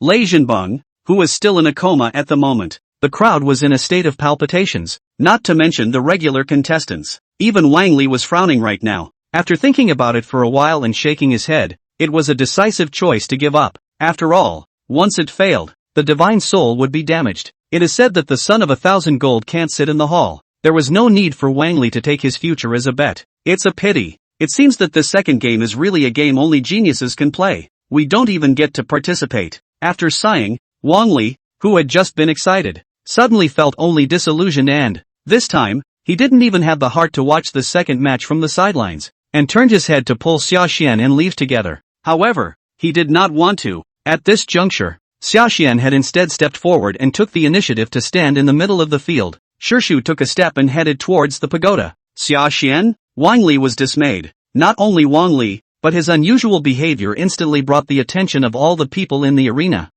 Leijinbon, who was still in a coma at the moment. The crowd was in a state of palpitations, not to mention the regular contestants. Even Wang Li was frowning right now. After thinking about it for a while and shaking his head, it was a decisive choice to give up. After all, once it failed, the divine soul would be damaged. It is said that the son of 1,000 gold can't sit in the hall. There was no need for Wang Li to take his future as a bet. It's a pity. It seems that this second game is really a game only geniuses can play. We don't even get to participate. After sighing, Wang Li, who had just been excited, suddenly felt only disillusioned and, this time, he didn't even have the heart to watch the second match from the sidelines, and turned his head to pull Sashan and leave together. However, he did not want to. At this juncture, Sashan had instead stepped forward and took the initiative to stand in the middle of the field. Shirshu took a step and headed towards the pagoda. Sashan? Wang Li was dismayed. Not only Wang Li, but his unusual behavior instantly brought the attention of all the people in the arena.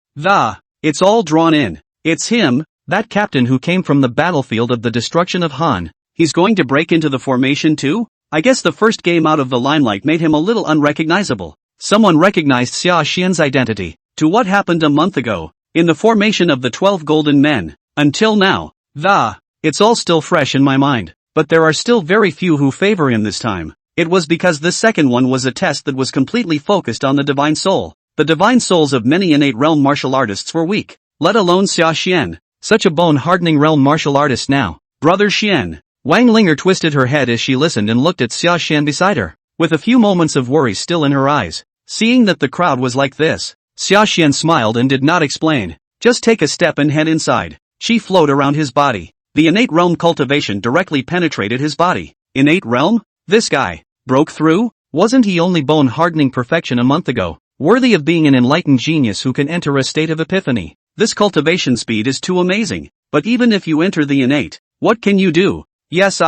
It's all drawn in. It's him, that captain who came from the battlefield of the destruction of Han. He's going to break into the formation too? I guess the first game out of the limelight made him a little unrecognizable. Someone recognized Xia Xian's identity. To what happened a month ago, in the formation of the 12 Golden Men. Until now, it's all still fresh in my mind. But there are still very few who favor him this time. It was because this second one was a test that was completely focused on the divine soul. The divine souls of many innate realm martial artists were weak, let alone Xia Xian, such a bone-hardening realm martial artist now. Brother Xian. Wang Ling'er twisted her head as she listened and looked at Xia Xian beside her, with a few moments of worry still in her eyes. Seeing that the crowd was like this, Xia Xian smiled and did not explain. Just take a step and head inside. She flowed around his body. The innate realm cultivation directly penetrated his body. Innate realm? This guy broke through? Wasn't he only bone-hardening perfection a month ago? Worthy of being an enlightened genius who can enter a state of epiphany. This cultivation speed is too amazing. But even if you enter the innate, what can you do? Yes,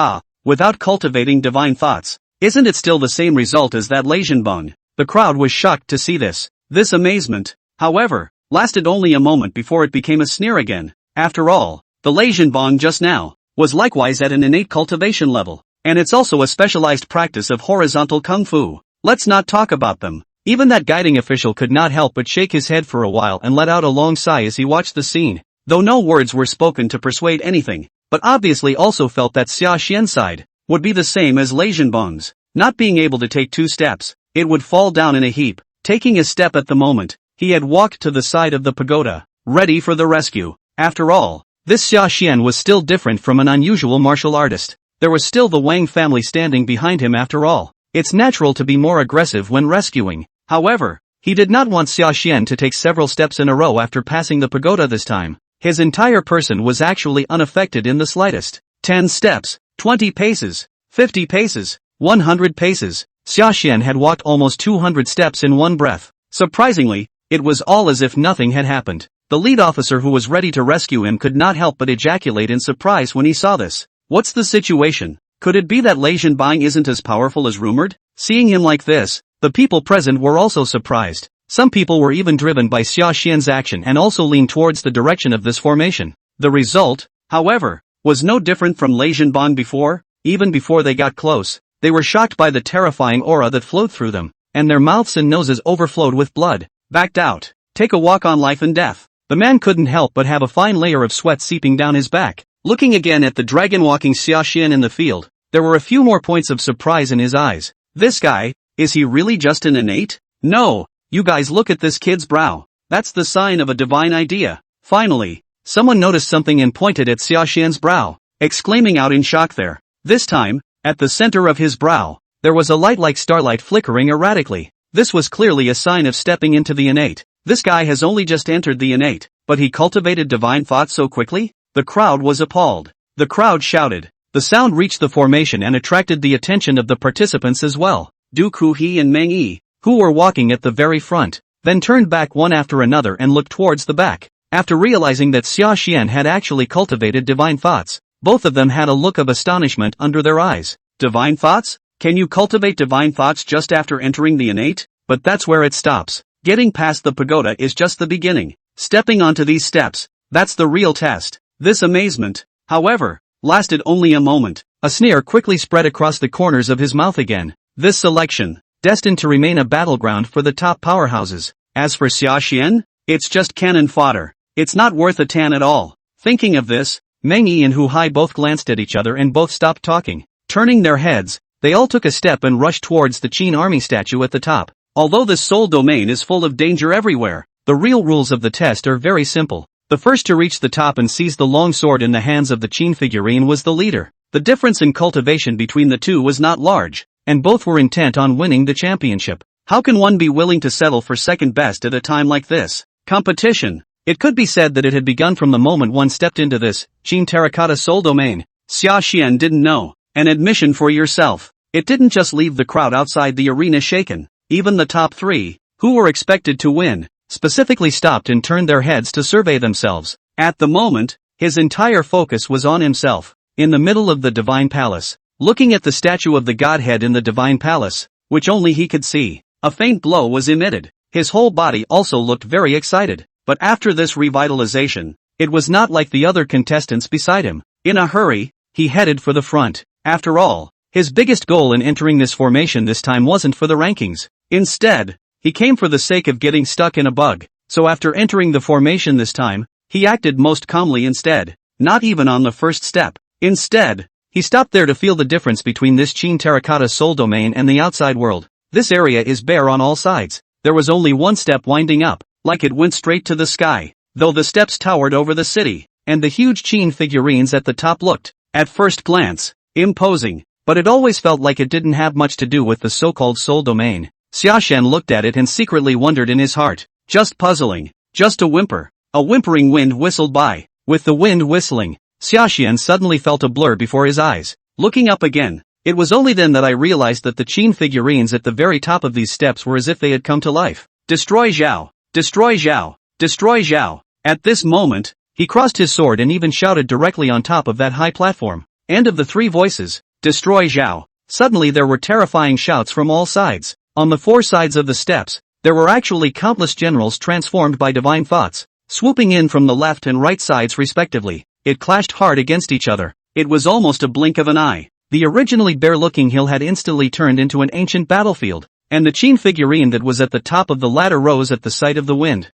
without cultivating divine thoughts. Isn't it still the same result as that Leijinbon? The crowd was shocked to see this. This amazement, however, lasted only a moment before it became a sneer again. After all, the Leijinbon just now was likewise at an innate cultivation level, and it's also a specialized practice of horizontal kung fu. Let's not talk about them. Even that guiding official could not help but shake his head for a while and let out a long sigh as he watched the scene, though no words were spoken to persuade anything, but obviously also felt that Xia Xian's side would be the same as Leijinbon's. Not being able to take 2 steps, it would fall down in a heap. Taking a step at the moment, he had walked to the side of the pagoda, ready for the rescue. After all, this Xia Xian was still different from an unusual martial artist. There was still the Wang family standing behind him after all. It's natural to be more aggressive when rescuing. However, he did not want Xia Xian to take several steps in a row after passing the pagoda this time. His entire person was actually unaffected in the slightest. 10 steps, 20 paces, 50 paces, 100 paces. Xia Xian had walked almost 200 steps in one breath. Surprisingly, it was all as if nothing had happened. The lead officer who was ready to rescue him could not help but ejaculate in surprise when he saw this. What's the situation? Could it be that Leijinbon isn't as powerful as rumored? Seeing him like this, the people present were also surprised. Some people were even driven by Xia Xian's action and also leaned towards the direction of this formation. The result, however, was no different from Leijinbon before. Even before they got close, they were shocked by the terrifying aura that flowed through them, and their mouths and noses overflowed with blood. Backed out. Take a walk on life and death. The man couldn't help but have a fine layer of sweat seeping down his back. Looking again at the dragon-walking Sashan in the field, there were a few more points of surprise in his eyes. This guy, is he really just an innate? No, you guys look at this kid's brow. That's the sign of a divine idea. Finally, someone noticed something and pointed at Sashan's brow, exclaiming out in shock there. This time, at the center of his brow, there was a light like starlight flickering erratically. This was clearly a sign of stepping into the innate. This guy has only just entered the innate, but he cultivated divine thought so quickly? The crowd was appalled. The crowd shouted. The sound reached the formation and attracted the attention of the participants as well. Du Kuhi and Meng Yi, who were walking at the very front, then turned back one after another and looked towards the back. After realizing that Sashan had actually cultivated divine thoughts, both of them had a look of astonishment under their eyes. Divine thoughts? Can you cultivate divine thoughts just after entering the innate? But that's where it stops. Getting past the pagoda is just the beginning. Stepping onto these steps, that's the real test. This amazement, however, lasted only a moment. A sneer quickly spread across the corners of his mouth again. This selection, destined to remain a battleground for the top powerhouses. As for Sashan, it's just cannon fodder. It's not worth a tan at all. Thinking of this, Meng Yi and Hu Hai both glanced at each other and both stopped talking. Turning their heads, they all took a step and rushed towards the Qin army statue at the top. Although this soul domain is full of danger everywhere, the real rules of the test are very simple. The first to reach the top and seize the long sword in the hands of the Qin figurine was the leader. The difference in cultivation between the two was not large, and both were intent on winning the championship. How can one be willing to settle for second best at a time like this? Competition. It could be said that it had begun from the moment one stepped into this Qin terracotta soul domain. Sashan didn't know. An admission for yourself. It didn't just leave the crowd outside the arena shaken. Even the top three, who were expected to win, specifically stopped and turned their heads to survey themselves. At the moment, his entire focus was on himself. In the middle of the divine palace, looking at the statue of the godhead in the divine palace, which only he could see, a faint glow was emitted. His whole body also looked very excited. But after this revitalization, it was not like the other contestants beside him. In a hurry, he headed for the front. After all, his biggest goal in entering this formation this time wasn't for the rankings. Instead, he came for the sake of getting stuck in a bug. So after entering the formation this time, he acted most calmly instead. Not even on the first step. Instead, he stopped there to feel the difference between this Qin terracotta soul domain and the outside world. This area is bare on all sides. There was only one step winding up, like it went straight to the sky, though the steps towered over the city, and the huge Qin figurines at the top looked, at first glance, imposing, but it always felt like it didn't have much to do with the so-called soul domain. Sashan looked at it and secretly wondered in his heart. Just puzzling. Just a whimper. A whimpering wind whistled by. With the wind whistling, Sashan suddenly felt a blur before his eyes. Looking up again, it was only then that I realized that the Qin figurines at the very top of these steps were as if they had come to life. Destroy Zhao! Destroy Zhao! Destroy Zhao! At this moment, he crossed his sword and even shouted directly on top of that high platform. And of the three voices, destroy Zhao! Suddenly there were terrifying shouts from all sides. On the four sides of the steps, there were actually countless generals transformed by divine thoughts, swooping in from the left and right sides respectively. It clashed hard against each other. It was almost a blink of an eye. The originally bare-looking hill had instantly turned into an ancient battlefield, and the Qin figurine that was at the top of the ladder rose at the sight of the wind,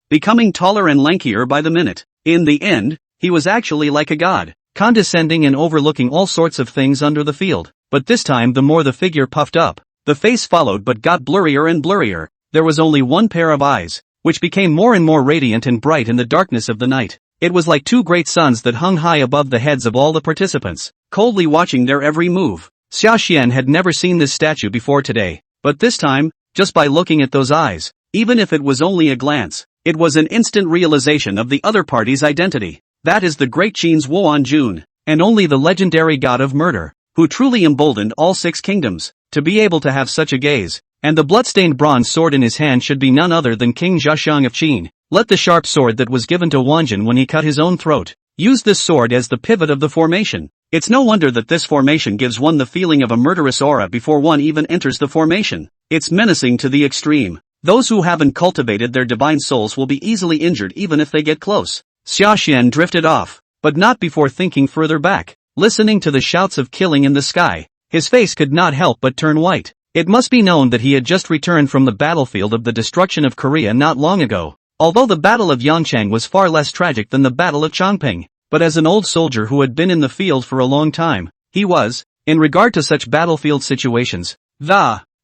becoming taller and lankier by the minute. In the end, he was actually like a god, condescending and overlooking all sorts of things under the field. But this time the more the figure puffed up, the face followed but got blurrier and blurrier. There was only one pair of eyes, which became more and more radiant and bright in the darkness of the night. It was like two great suns that hung high above the heads of all the participants, coldly watching their every move. Sashan had never seen this statue before today, but this time, just by looking at those eyes, even if it was only a glance, it was an instant realization of the other party's identity. That is the great Qin's Wuan Jun, and only the legendary god of murder, who truly emboldened all six kingdoms. To be able to have such a gaze, and the bloodstained bronze sword in his hand should be none other than King Zhashang of Qin. Let the sharp sword that was given to Wanjin when he cut his own throat. Use this sword as the pivot of the formation. It's no wonder that this formation gives one the feeling of a murderous aura before one even enters the formation. It's menacing to the extreme. Those who haven't cultivated their divine souls will be easily injured even if they get close. Sashan drifted off, but not before thinking further back. listening to the shouts of killing in the sky. His face could not help but turn white. It must be known that he had just returned from the battlefield of the destruction of Korea not long ago. Although the Battle of Yangchang was far less tragic than the Battle of Chongping, but as an old soldier who had been in the field for a long time, he was, in regard to such battlefield situations,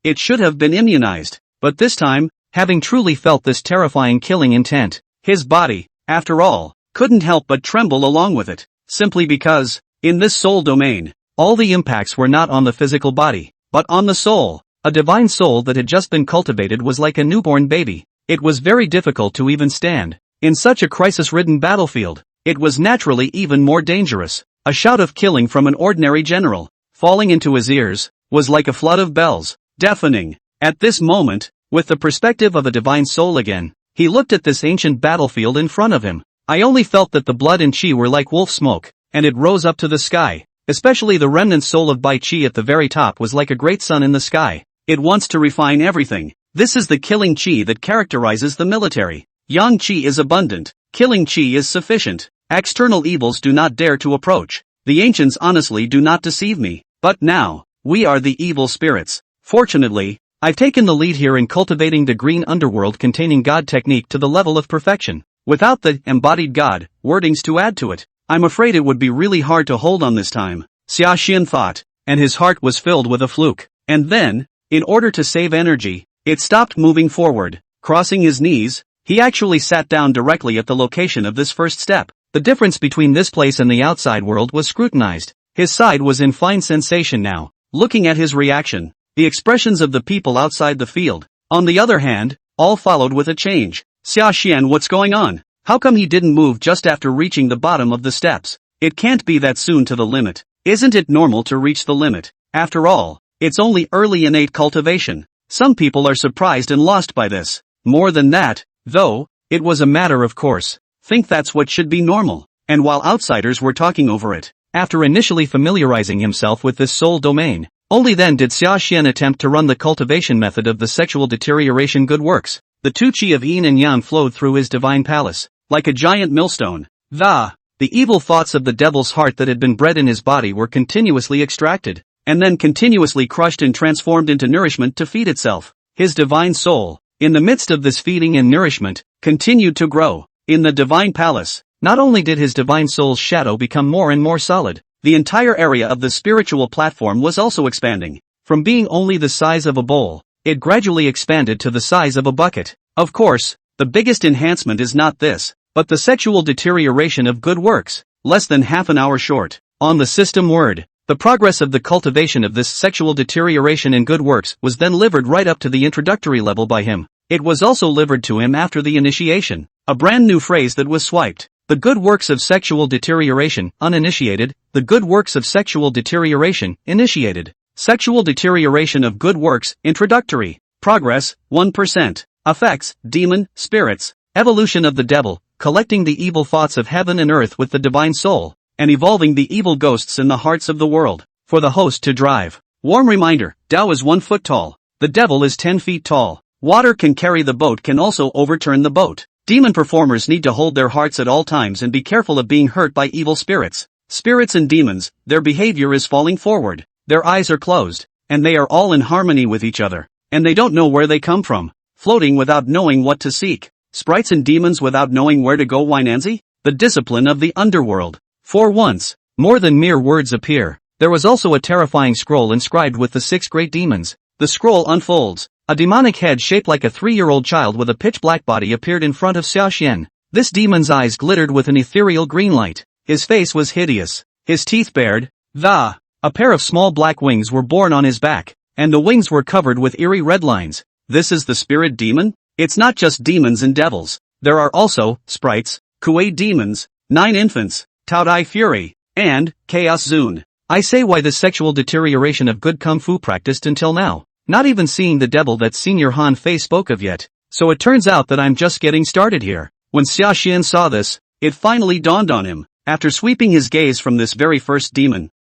it should have been immunized. But this time, having truly felt this terrifying killing intent, his body, after all, couldn't help but tremble along with it, simply because, in this soul domain, all the impacts were not on the physical body, but on the soul. A divine soul that had just been cultivated was like a newborn baby. It was very difficult to even stand. In such a crisis-ridden battlefield, it was naturally even more dangerous. A shout of killing from an ordinary general, falling into his ears, was like a flood of bells, deafening. At this moment, with the perspective of a divine soul again, he looked at this ancient battlefield in front of him. I only felt that the blood and chi were like wolf smoke, and it rose up to the sky. Especially the remnant soul of Bai Chi at the very top was like a great sun in the sky. It wants to refine everything. This is the killing chi that characterizes the military. Yang chi is abundant, killing chi is sufficient. External evils do not dare to approach. The ancients honestly do not deceive me. But now, we are the evil spirits. Fortunately, I've taken the lead here in cultivating the green underworld containing God technique to the level of perfection. Without the embodied God wordings to add to it, I'm afraid it would be really hard to hold on this time, Sashan thought, and his heart was filled with a fluke. And then, in order to save energy, it stopped moving forward. Crossing his knees, he actually sat down directly at the location of this first step. The difference between this place and the outside world was scrutinized. His side was in fine sensation now, looking at his reaction, the expressions of the people outside the field. On the other hand, all followed with a change. Sashan, what's going on? How come he didn't move just after reaching the bottom of the steps? It can't be that soon to the limit. Isn't it normal to reach the limit? After all, it's only early innate cultivation. Some people are surprised and lost by this. More than that, though, it was a matter of course. Think that's what should be normal. And while outsiders were talking over it, after initially familiarizing himself with this soul domain, only then did Sashan attempt to run the cultivation method of the sexual deterioration good works. The two chi of yin and yang flowed through his divine palace, like a giant millstone. The evil thoughts of the devil's heart that had been bred in his body were continuously extracted, and then continuously crushed and transformed into nourishment to feed itself. His divine soul, in the midst of this feeding and nourishment, continued to grow. In the divine palace, not only did his divine soul's shadow become more and more solid, the entire area of the spiritual platform was also expanding. From being only the size of a bowl, it gradually expanded to the size of a bucket. Of course, the biggest enhancement is not this, but the sexual deterioration of good works, less than half an hour short. On the system word, the progress of the cultivation of this sexual deterioration in good works was then livered right up to the introductory level by him. It was also livered to him after the initiation, a brand new phrase that was swiped. The good works of sexual deterioration, uninitiated, the good works of sexual deterioration, initiated. Sexual deterioration of good works, introductory. Progress, 1%. Effects, demon, spirits. Evolution of the devil, collecting the evil thoughts of heaven and earth with the divine soul, and evolving the evil ghosts in the hearts of the world, for the host to drive. Warm reminder, Tao is 1 foot tall. The devil is 10 feet tall. Water can carry the boat, can also overturn the boat. Demon performers need to hold their hearts at all times and be careful of being hurt by evil spirits. Spirits and demons, their behavior is falling forward. Their eyes are closed, and they are all in harmony with each other. And they don't know where they come from, floating without knowing what to seek. Sprites and demons without knowing where to go. Wainanzi? The discipline of the underworld. For once, more than mere words appear. There was also a terrifying scroll inscribed with the 6 great demons. The scroll unfolds. A demonic head shaped like a 3-year-old child with a pitch-black body appeared in front of Sashan. This demon's eyes glittered with an ethereal green light. His face was hideous. His teeth bared. A pair of small black wings were borne on his back, and the wings were covered with eerie red lines. This is the spirit demon? It's not just demons and devils. There are also sprites, Kuei demons, 9 infants, Taodai fury, and chaos zune. I say, why this sexual deterioration of good kung fu practiced until now? Not even seeing the devil that Senior Han Fei spoke of yet. So it turns out that I'm just getting started here. When Sashan saw this, it finally dawned on him, after sweeping his gaze from this very first demon,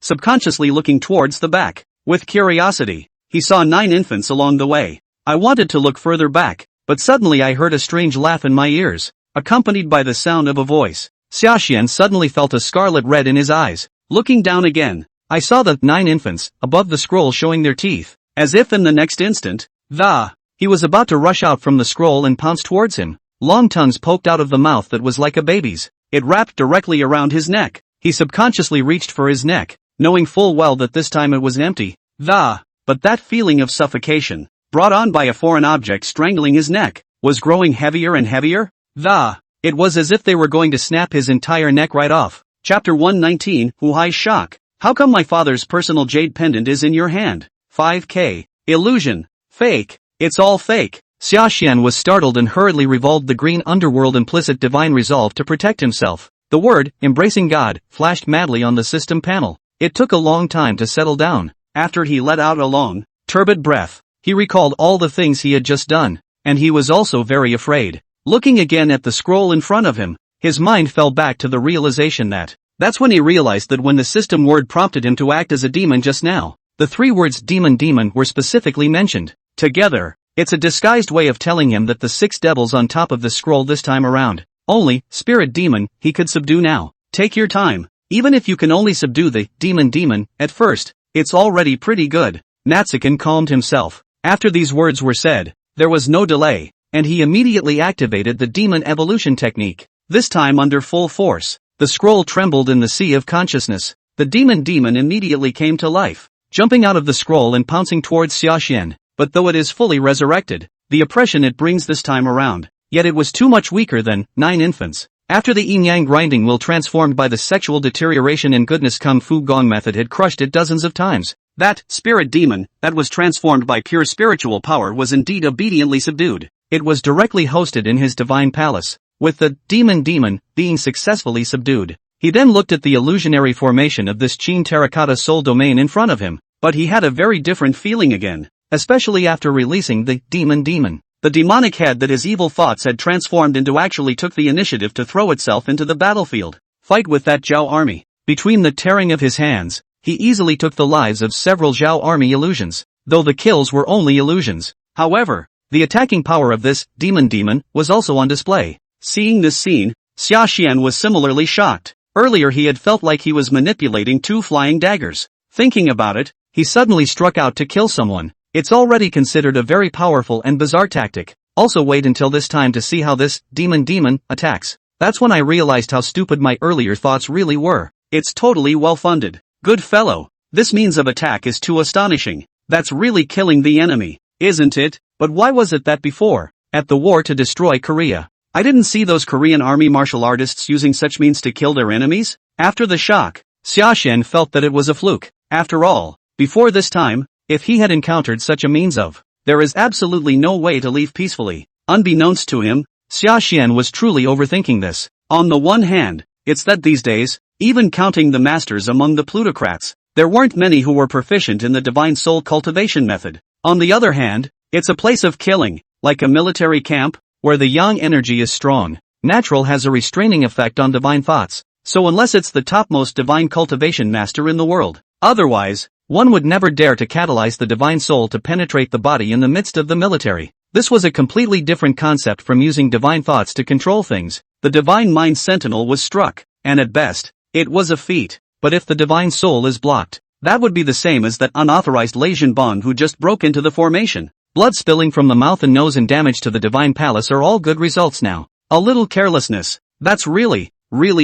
subconsciously looking towards the back. With curiosity, he saw 9 infants along the way. I wanted to look further back, but suddenly I heard a strange laugh in my ears, accompanied by the sound of a voice. Sashan suddenly felt a scarlet red in his eyes. Looking down again, I saw the 9 infants above the scroll showing their teeth, as if in the next instant, he was about to rush out from the scroll and pounce towards him. Long tongues poked out of the mouth that was like a baby's. It wrapped directly around his neck. He subconsciously reached for his neck, knowing full well that this time it was empty. But that feeling of suffocation, brought on by a foreign object strangling his neck, was growing heavier and heavier. It was as if they were going to snap his entire neck right off. Chapter 119, Huhai's Shock. How come my father's personal jade pendant is in your hand? 5k. Illusion. Fake. It's all fake. Sashan was startled and hurriedly revolved the green underworld implicit divine resolve to protect himself. The word, embracing God, flashed madly on the system panel. It took a long time to settle down. After he let out a long, turbid breath, he recalled all the things he had just done, and he was also very afraid. Looking again at the scroll in front of him, his mind fell back to the realization that's when he realized that when the system word prompted him to act as a demon just now, the 3 words demon were specifically mentioned. Together, it's a disguised way of telling him that the 6 devils on top of the scroll this time around, only, spirit demon, he could subdue now. Take your time. Even if you can only subdue the demon at first, it's already pretty good. Natsukin calmed himself. After these words were said, there was no delay, and he immediately activated the demon evolution technique. This time under full force. The scroll trembled in the sea of consciousness. The demon immediately came to life, jumping out of the scroll and pouncing towards Sashan. But though it is fully resurrected, the oppression it brings this time around, yet it was too much weaker than 9 infants. After the yin-yang grinding will transformed by the sexual deterioration and goodness kung fu gong method had crushed it dozens of times, that spirit demon that was transformed by pure spiritual power was indeed obediently subdued. It was directly hosted in his divine palace, with the demon being successfully subdued. He then looked at the illusionary formation of this Qin terracotta soul domain in front of him, but he had a very different feeling again, especially after releasing the demon. The demonic head that his evil thoughts had transformed into actually took the initiative to throw itself into the battlefield, fight with that Zhao army. Between the tearing of his hands, he easily took the lives of several Zhao army illusions, though the kills were only illusions. However, the attacking power of this demon was also on display. Seeing this scene, Sashan was similarly shocked. Earlier he had felt like he was manipulating 2 flying daggers. Thinking about it, he suddenly struck out to kill someone. It's already considered a very powerful and bizarre tactic. Also wait until this time to see how this demon attacks. That's when I realized how stupid my earlier thoughts really were. It's totally well-funded. Good fellow. This means of attack is too astonishing. That's really killing the enemy, isn't it? But why was it that before, at the war to destroy Korea, I didn't see those Korean army martial artists using such means to kill their enemies? After the shock, Sashan felt that it was a fluke. After all, before this time, if he had encountered such a means of, there is absolutely no way to leave peacefully. Unbeknownst to him, Sashan was truly overthinking this. On the one hand, it's that these days, even counting the masters among the plutocrats, there weren't many who were proficient in the divine soul cultivation method. On the other hand, it's a place of killing, like a military camp, where the yang energy is strong. Natural has a restraining effect on divine thoughts, so unless it's the topmost divine cultivation master in the world, otherwise, one would never dare to catalyze the divine soul to penetrate the body in the midst of the military. This was a completely different concept from using divine thoughts to control things. The divine mind sentinel was struck, and at best, it was a feat. But if the divine soul is blocked, that would be the same as that unauthorized Legion Bond who just broke into the formation. Blood spilling from the mouth and nose and damage to the divine palace are all good results now. A little carelessness. That's really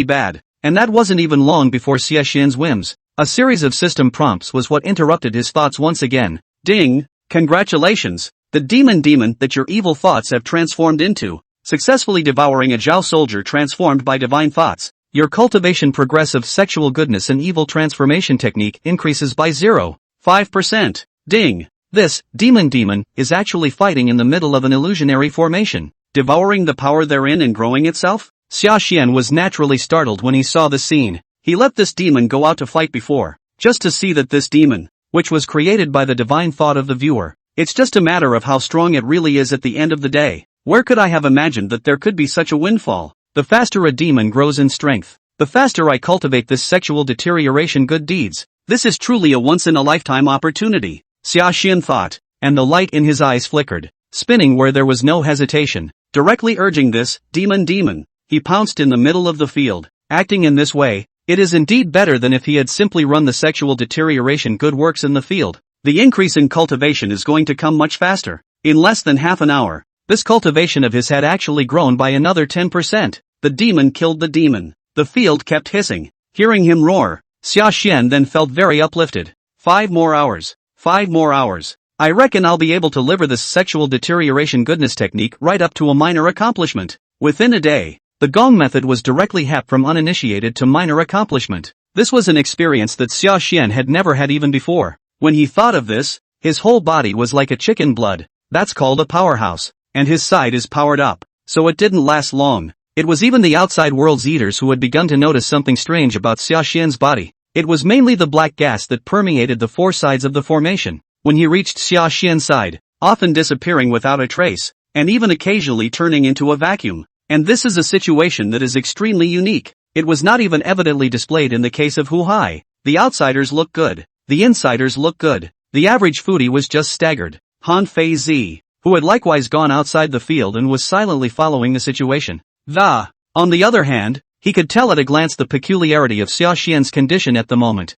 bad. And that wasn't even long before Sashan's whims. A series of system prompts was what interrupted his thoughts once again. Ding! Congratulations! The demon that your evil thoughts have transformed into, successfully devouring a Zhao soldier transformed by divine thoughts. Your cultivation progressive sexual goodness and evil transformation technique increases by 0.5%. Ding! This demon is actually fighting in the middle of an illusionary formation, devouring the power therein and growing itself? Sashan was naturally startled when he saw the scene. He let this demon go out to fight before, just to see that this demon, which was created by the divine thought of the viewer, it's just a matter of how strong it really is at the end of the day. Where could I have imagined that there could be such a windfall? The faster a demon grows in strength, the faster I cultivate this sexual deterioration good deeds. This is truly a once-in-a-lifetime opportunity, Sashan thought, and the light in his eyes flickered, spinning where there was no hesitation. Directly urging this demon, he pounced in the middle of the field. Acting in this way, It is indeed better than if he had simply run the sexual deterioration good works in the field. The increase in cultivation is going to come much faster. In less than half an hour, this cultivation of his had actually grown by another 10%. The demon killed the demon. The field kept hissing. Hearing him roar, Sashan then felt very uplifted. 5 more hours. 5 more hours. I reckon I'll be able to deliver this sexual deterioration goodness technique right up to a minor accomplishment. Within a day, the gong method was directly hap from uninitiated to minor accomplishment. This was an experience that Sashan had never had even before. When he thought of this, his whole body was like a chicken blood. That's called a powerhouse. And his side is powered up. So it didn't last long. It was even the outside world's eaters who had begun to notice something strange about Sashan's body. It was mainly the black gas that permeated the 4 sides of the formation. When he reached Sashan's side, often disappearing without a trace, and even occasionally turning into a vacuum. And this is a situation that is extremely unique. It was not even evidently displayed in the case of Hu Hai. The outsiders look good. The insiders look good. The average foodie was just staggered. Han Fei Zi, who had likewise gone outside the field and was silently following the situation. On the other hand, he could tell at a glance the peculiarity of Sashan's condition at the moment.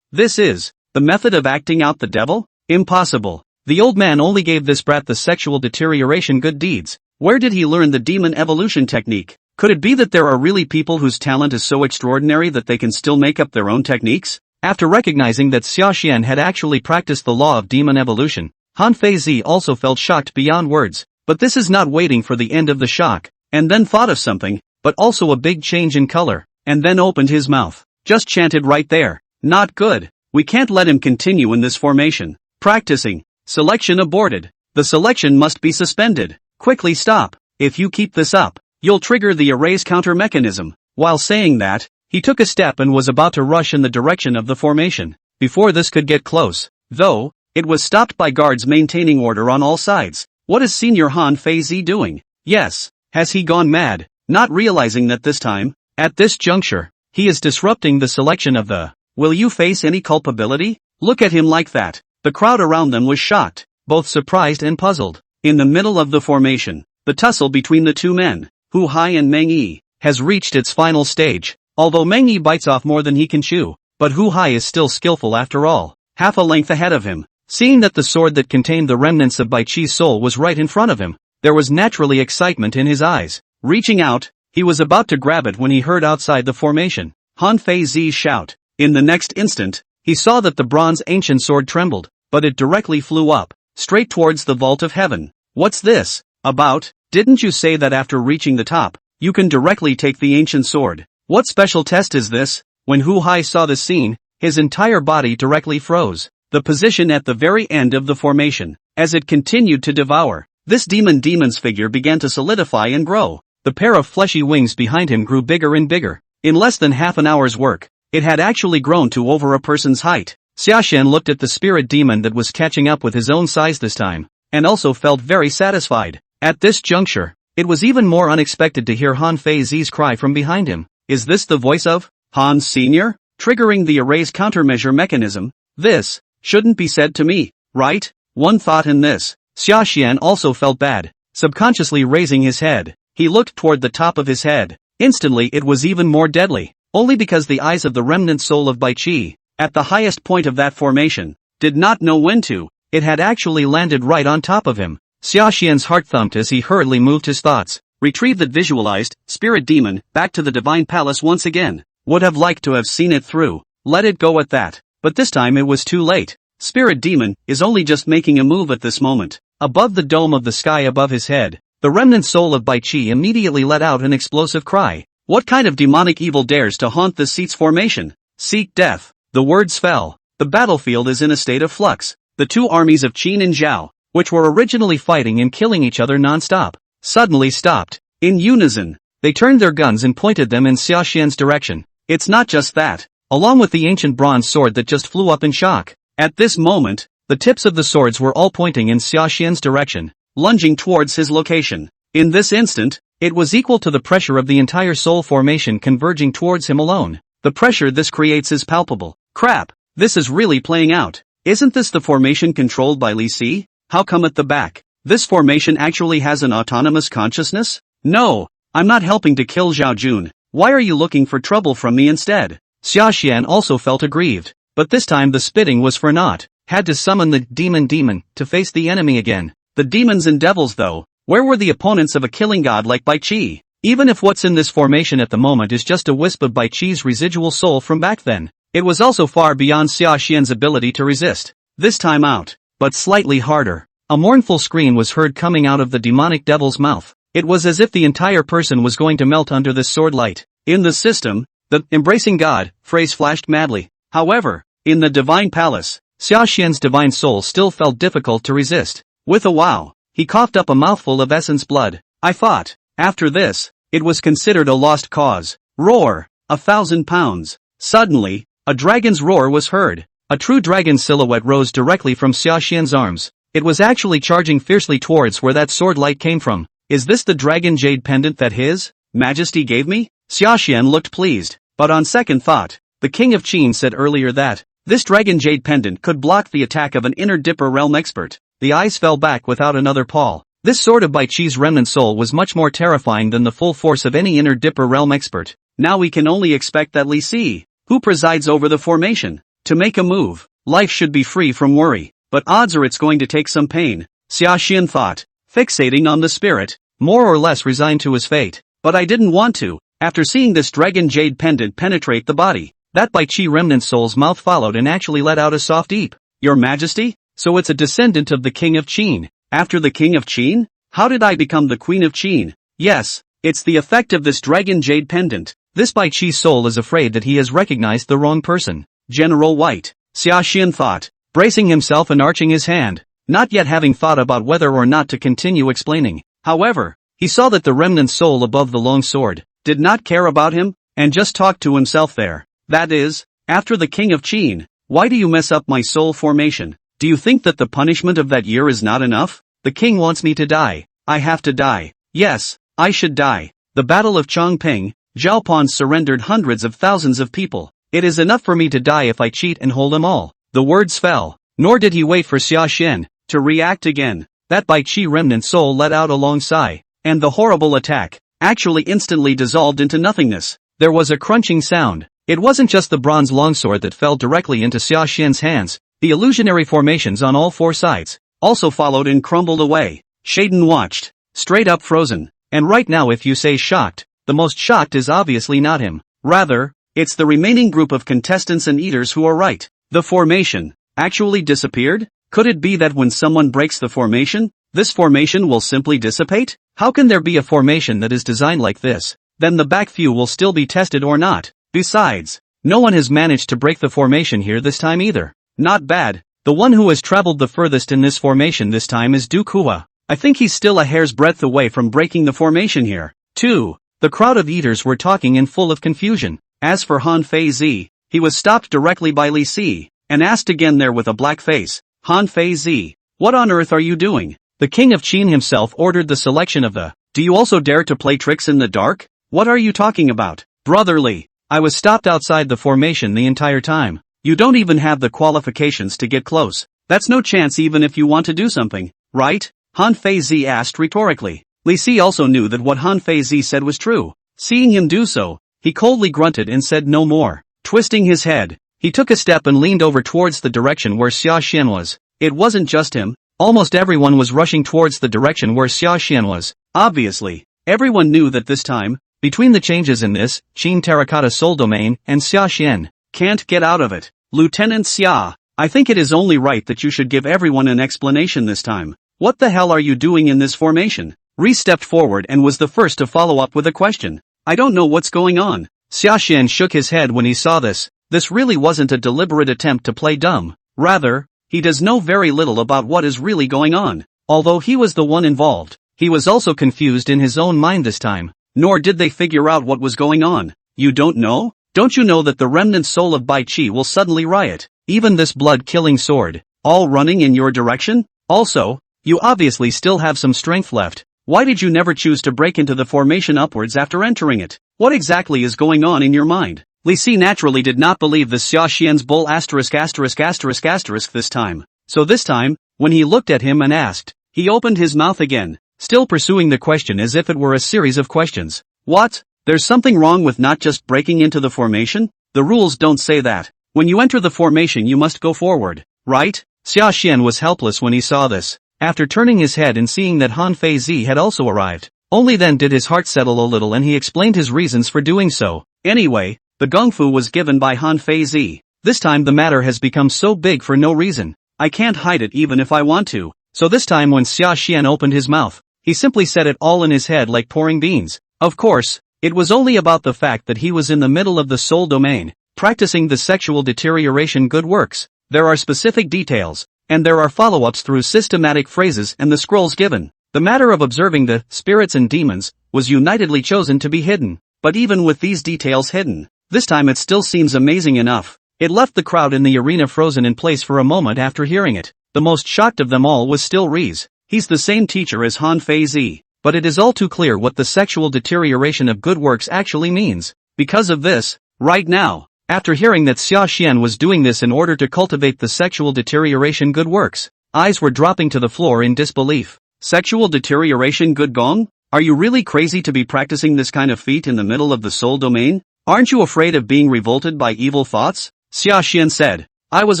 This is the method of acting out the devil? Impossible. The old man only gave this brat the sexual deterioration good deeds. Where did he learn the demon evolution technique? Could it be that there are really people whose talent is so extraordinary that they can still make up their own techniques? After recognizing that Sashan had actually practiced the law of demon evolution, Han Fei Zi also felt shocked beyond words. But this is not waiting for the end of the shock, and then thought of something, but also a big change in color, and then opened his mouth. Just chanted right there. Not good. We can't let him continue in this formation. Practicing. Selection aborted. The selection must be suspended. Quickly stop. If you keep this up, you'll trigger the erase counter mechanism. While saying that, he took a step and was about to rush in the direction of the formation. Before this could get close, though, it was stopped by guards maintaining order on all sides. What is Senior Han Fei Zi doing? Yes, has he gone mad? Not realizing that this time, at this juncture, he is disrupting the selection of the. Will you face any culpability? Look at him like that. The crowd around them was shocked, both surprised and puzzled. In the middle of the formation, the tussle between the two men, Hu Hai and Meng Yi, has reached its final stage. Although Meng Yi bites off more than he can chew, but Hu Hai is still skillful after all, half a length ahead of him. Seeing that the sword that contained the remnants of Bai Chi's soul was right in front of him, there was naturally excitement in his eyes. Reaching out, he was about to grab it when he heard outside the formation Han Fei Zi's shout. In the next instant, he saw that the bronze ancient sword trembled, but it directly flew up, straight towards the vault of heaven. What's this about? Didn't you say that after reaching the top, you can directly take the ancient sword? What special test is this? When Hu Hai saw the scene, his entire body directly froze. The position at the very end of the formation, as it continued to devour, this demon's figure began to solidify and grow. The pair of fleshy wings behind him grew bigger and bigger. In less than half an hour's work, it had actually grown to over a person's height. Sashan looked at the spirit demon that was catching up with his own size this time, and also felt very satisfied. At this juncture, it was even more unexpected to hear Han Fei Zi's cry from behind him. Is this the voice of Han Senior? Triggering the erase countermeasure mechanism. This shouldn't be said to me, right? One thought in this. Sashan also felt bad. Subconsciously raising his head, he looked toward the top of his head. Instantly it was even more deadly, only because the eyes of the remnant soul of Bai Chi, at the highest point of that formation, did not know when to. It had actually landed right on top of him. Sashan's heart thumped as he hurriedly moved his thoughts. Retrieve that visualized, spirit demon, back to the divine palace once again. Would have liked to have seen it through. Let it go at that. But this time it was too late. Spirit demon is only just making a move at this moment. Above the dome of the sky above his head, the remnant soul of Bai Chi immediately let out an explosive cry. What kind of demonic evil dares to haunt this seat's formation? Seek death. The words fell. The battlefield is in a state of flux. The two armies of Qin and Zhao, which were originally fighting and killing each other non-stop, suddenly stopped. In unison, they turned their guns and pointed them in Sashan's direction. It's not just that. Along with the ancient bronze sword that just flew up in shock. At this moment, the tips of the swords were all pointing in Sashan's direction, lunging towards his location. In this instant, it was equal to the pressure of the entire soul formation converging towards him alone. The pressure this creates is palpable. Crap, this is really playing out. Isn't this the formation controlled by Li Si? How come at the back, this formation actually has an autonomous consciousness? No, I'm not helping to kill Zhao Jun. Why are you looking for trouble from me instead? Sashan also felt aggrieved, but this time the spitting was for naught. Had to summon the demon to face the enemy again. The demons and devils though, where were the opponents of a killing god like Bai Qi? Even if what's in this formation at the moment is just a wisp of Bai Qi's residual soul from back then, it was also far beyond Sashan's ability to resist. This time out, but slightly harder. A mournful scream was heard coming out of the demonic devil's mouth. It was as if the entire person was going to melt under this sword light. In the system, the embracing God phrase flashed madly. However, in the divine palace, Sashan's divine soul still felt difficult to resist. With a wow, he coughed up a mouthful of essence blood. I thought, after this, it was considered a lost cause. Roar, 1,000 pounds. Suddenly, a dragon's roar was heard. A true dragon silhouette rose directly from Sashan's arms. It was actually charging fiercely towards where that sword light came from. Is this the dragon jade pendant that His Majesty gave me? Sashan looked pleased, but on second thought, the King of Qin said earlier that this dragon jade pendant could block the attack of an inner dipper realm expert. The eyes fell back without another pall. This sword of Bai Qi's remnant soul was much more terrifying than the full force of any inner dipper realm expert. Now we can only expect that Li Si, who presides over the formation, to make a move. Life should be free from worry, but odds are it's going to take some pain. Sashan thought, fixating on the spirit, more or less resigned to his fate. But I didn't want to. After seeing this dragon jade pendant penetrate the body, that Bai Qi remnant soul's mouth followed and actually let out a soft eep. Your Majesty? So it's a descendant of the King of Qin. After the King of Qin? How did I become the Queen of Qin? Yes, it's the effect of this dragon jade pendant. This Bai Qi soul is afraid that he has recognized the wrong person. General White, Sashan thought, bracing himself and arching his hand, not yet having thought about whether or not to continue explaining. However, he saw that the remnant soul above the long sword did not care about him, and just talked to himself there. That is, after the King of Qin, why do you mess up my soul formation? Do you think that the punishment of that year is not enough? The king wants me to die. I have to die. Yes, I should die. The Battle of Chongping, Zhaopan surrendered hundreds of thousands of people. It is enough for me to die if I cheat and hold them all. The words fell, nor did he wait for Sashan to react again. That Bai Qi remnant soul let out a long sigh, and the horrible attack actually instantly dissolved into nothingness. There was a crunching sound. It wasn't just the bronze longsword that fell directly into Sashan's hands. The illusionary formations on all four sides also followed and crumbled away. Shaden watched, straight up frozen. And right now if you say shocked, the most shocked is obviously not him. Rather, it's the remaining group of contestants and eaters who are right. The formation actually disappeared? Could it be that when someone breaks the formation, this formation will simply dissipate? How can there be a formation that is designed like this? Then the back few will still be tested or not. Besides, no one has managed to break the formation here this time either. Not bad. The one who has traveled the furthest in this formation this time is Du Kua. I think he's still a hair's breadth away from breaking the formation here. 2. The crowd of eaters were talking and full of confusion. As for Han Fei Zi, he was stopped directly by Li Si, and asked again there with a black face, Han Fei Zi, what on earth are you doing? The King of Qin himself ordered the selection of the, do you also dare to play tricks in the dark? What are you talking about? Brotherly, I was stopped outside the formation the entire time. You don't even have the qualifications to get close. That's no chance even if you want to do something, right? Han Fei Zi asked rhetorically. Li Si also knew that what Han Fei Zi said was true. Seeing him do so, he coldly grunted and said no more. Twisting his head, he took a step and leaned over towards the direction where Sashan was. It wasn't just him. Almost everyone was rushing towards the direction where Sashan was. Obviously, everyone knew that this time, between the changes in this, Qin Terracotta Soul Domain, and Sashan, can't get out of it. Lieutenant Xia, I think it is only right that you should give everyone an explanation this time. What the hell are you doing in this formation? Ri stepped forward and was the first to follow up with a question. I don't know what's going on. Sashan shook his head when he saw this. This really wasn't a deliberate attempt to play dumb. Rather, he does know very little about what is really going on. Although he was the one involved, he was also confused in his own mind this time. Nor did they figure out what was going on. You don't know? Don't you know that the remnant soul of Bai Qi will suddenly riot? Even this blood-killing sword, all running in your direction? Also, you obviously still have some strength left. Why did you never choose to break into the formation upwards after entering it? What exactly is going on in your mind? Li Si naturally did not believe the Xiaxian's bull this time. So this time, when he looked at him and asked, he opened his mouth again, still pursuing the question as if it were a series of questions. What? There's something wrong with not just breaking into the formation? The rules don't say that. When you enter the formation you must go forward, right? Sashan was helpless when he saw this. After turning his head and seeing that Han Feizi had also arrived, only then did his heart settle a little and he explained his reasons for doing so. Anyway, the gongfu was given by Han Feizi. This time the matter has become so big for no reason. I can't hide it even if I want to. So this time when Sashan opened his mouth, he simply said it all in his head like pouring beans. Of course, it was only about the fact that he was in the middle of the soul domain, practicing the sexual deterioration good works. There are specific details, and there are follow-ups through systematic phrases and the scrolls given. The matter of observing the spirits and demons was unitedly chosen to be hidden. But even with these details hidden, this time it still seems amazing enough. It left the crowd in the arena frozen in place for a moment after hearing it. The most shocked of them all was still Reese. He's the same teacher as Han Feizi, but it is all too clear what the sexual deterioration of good works actually means. Because of this, right now, after hearing that Sashan was doing this in order to cultivate the sexual deterioration good works, eyes were dropping to the floor in disbelief. Sexual deterioration good gong? Are you really crazy to be practicing this kind of feat in the middle of the soul domain? Aren't you afraid of being revolted by evil thoughts? Sashan said. I was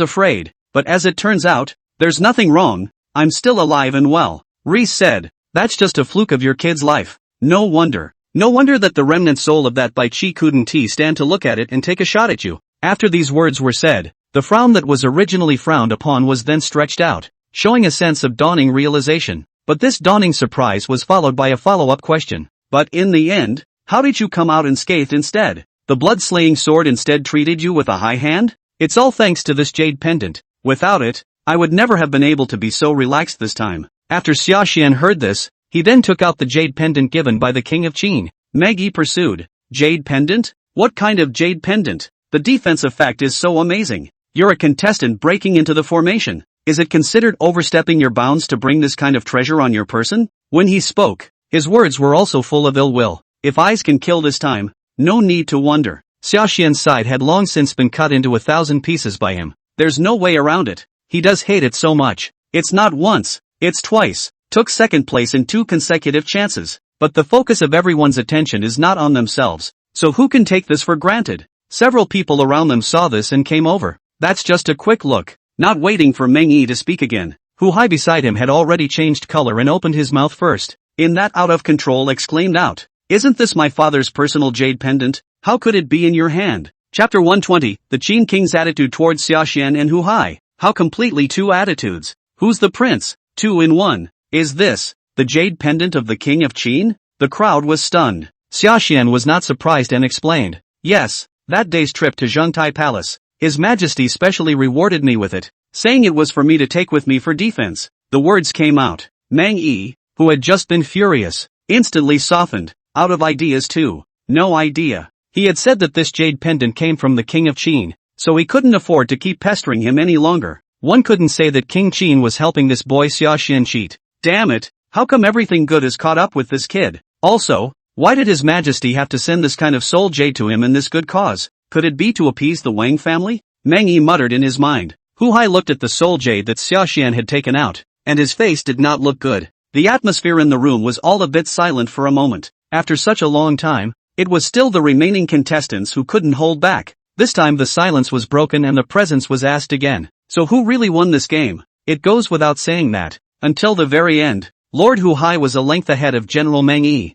afraid, but as it turns out, there's nothing wrong. I'm still alive and well. Reese said. That's just a fluke of your kid's life. No wonder. No wonder that the remnant soul of that Bai Chi couldn't stand to look at it and take a shot at you. After these words were said, the frown that was originally frowned upon was then stretched out, showing a sense of dawning realization. But this dawning surprise was followed by a follow-up question. But in the end, how did you come out unscathed instead? The blood-slaying sword instead treated you with a high hand? It's all thanks to this jade pendant. Without it, I would never have been able to be so relaxed this time. After Sashan heard this, he then took out the jade pendant given by the king of Qin. Maggie pursued. Jade pendant? What kind of jade pendant? The defense effect is so amazing. You're a contestant breaking into the formation. Is it considered overstepping your bounds to bring this kind of treasure on your person? When he spoke, his words were also full of ill will. If eyes can kill this time, no need to wonder. Sashan's side had long since been cut into 1,000 pieces by him. There's no way around it. He does hate it so much. It's not once, it's twice. Took second place in 2 consecutive chances. But the focus of everyone's attention is not on themselves. So who can take this for granted? Several people around them saw this and came over. That's just a quick look. Not waiting for Meng Yi to speak again, Hu Hai beside him had already changed color and opened his mouth first. In that out of control exclaimed out, "Isn't this my father's personal jade pendant? How could it be in your hand?" Chapter 120, the Qin King's attitude towards Sashan and Hu Hai. How completely 2 attitudes. Who's the prince? 2 in 1. Is this the jade pendant of the king of Qin? The crowd was stunned. Sashan was not surprised and explained, "Yes, that day's trip to Zhengtai Palace. His Majesty specially rewarded me with it, saying it was for me to take with me for defense." The words came out. Meng Yi, who had just been furious, instantly softened. Out of ideas too. No idea. He had said that this jade pendant came from the king of Qin, so he couldn't afford to keep pestering him any longer. One couldn't say that King Qin was helping this boy Sashan cheat. Damn it, how come everything good is caught up with this kid? Also, why did His Majesty have to send this kind of soul jade to him in this good cause? Could it be to appease the Wang family? Meng Yi muttered in his mind. Hu Hai looked at the soul jade that Sashan had taken out, and his face did not look good. The atmosphere in the room was all a bit silent for a moment. After such a long time, it was still the remaining contestants who couldn't hold back. This time the silence was broken and the presence was asked again. So who really won this game? It goes without saying that, until the very end, Lord Hu Hai was a length ahead of General Meng Yi.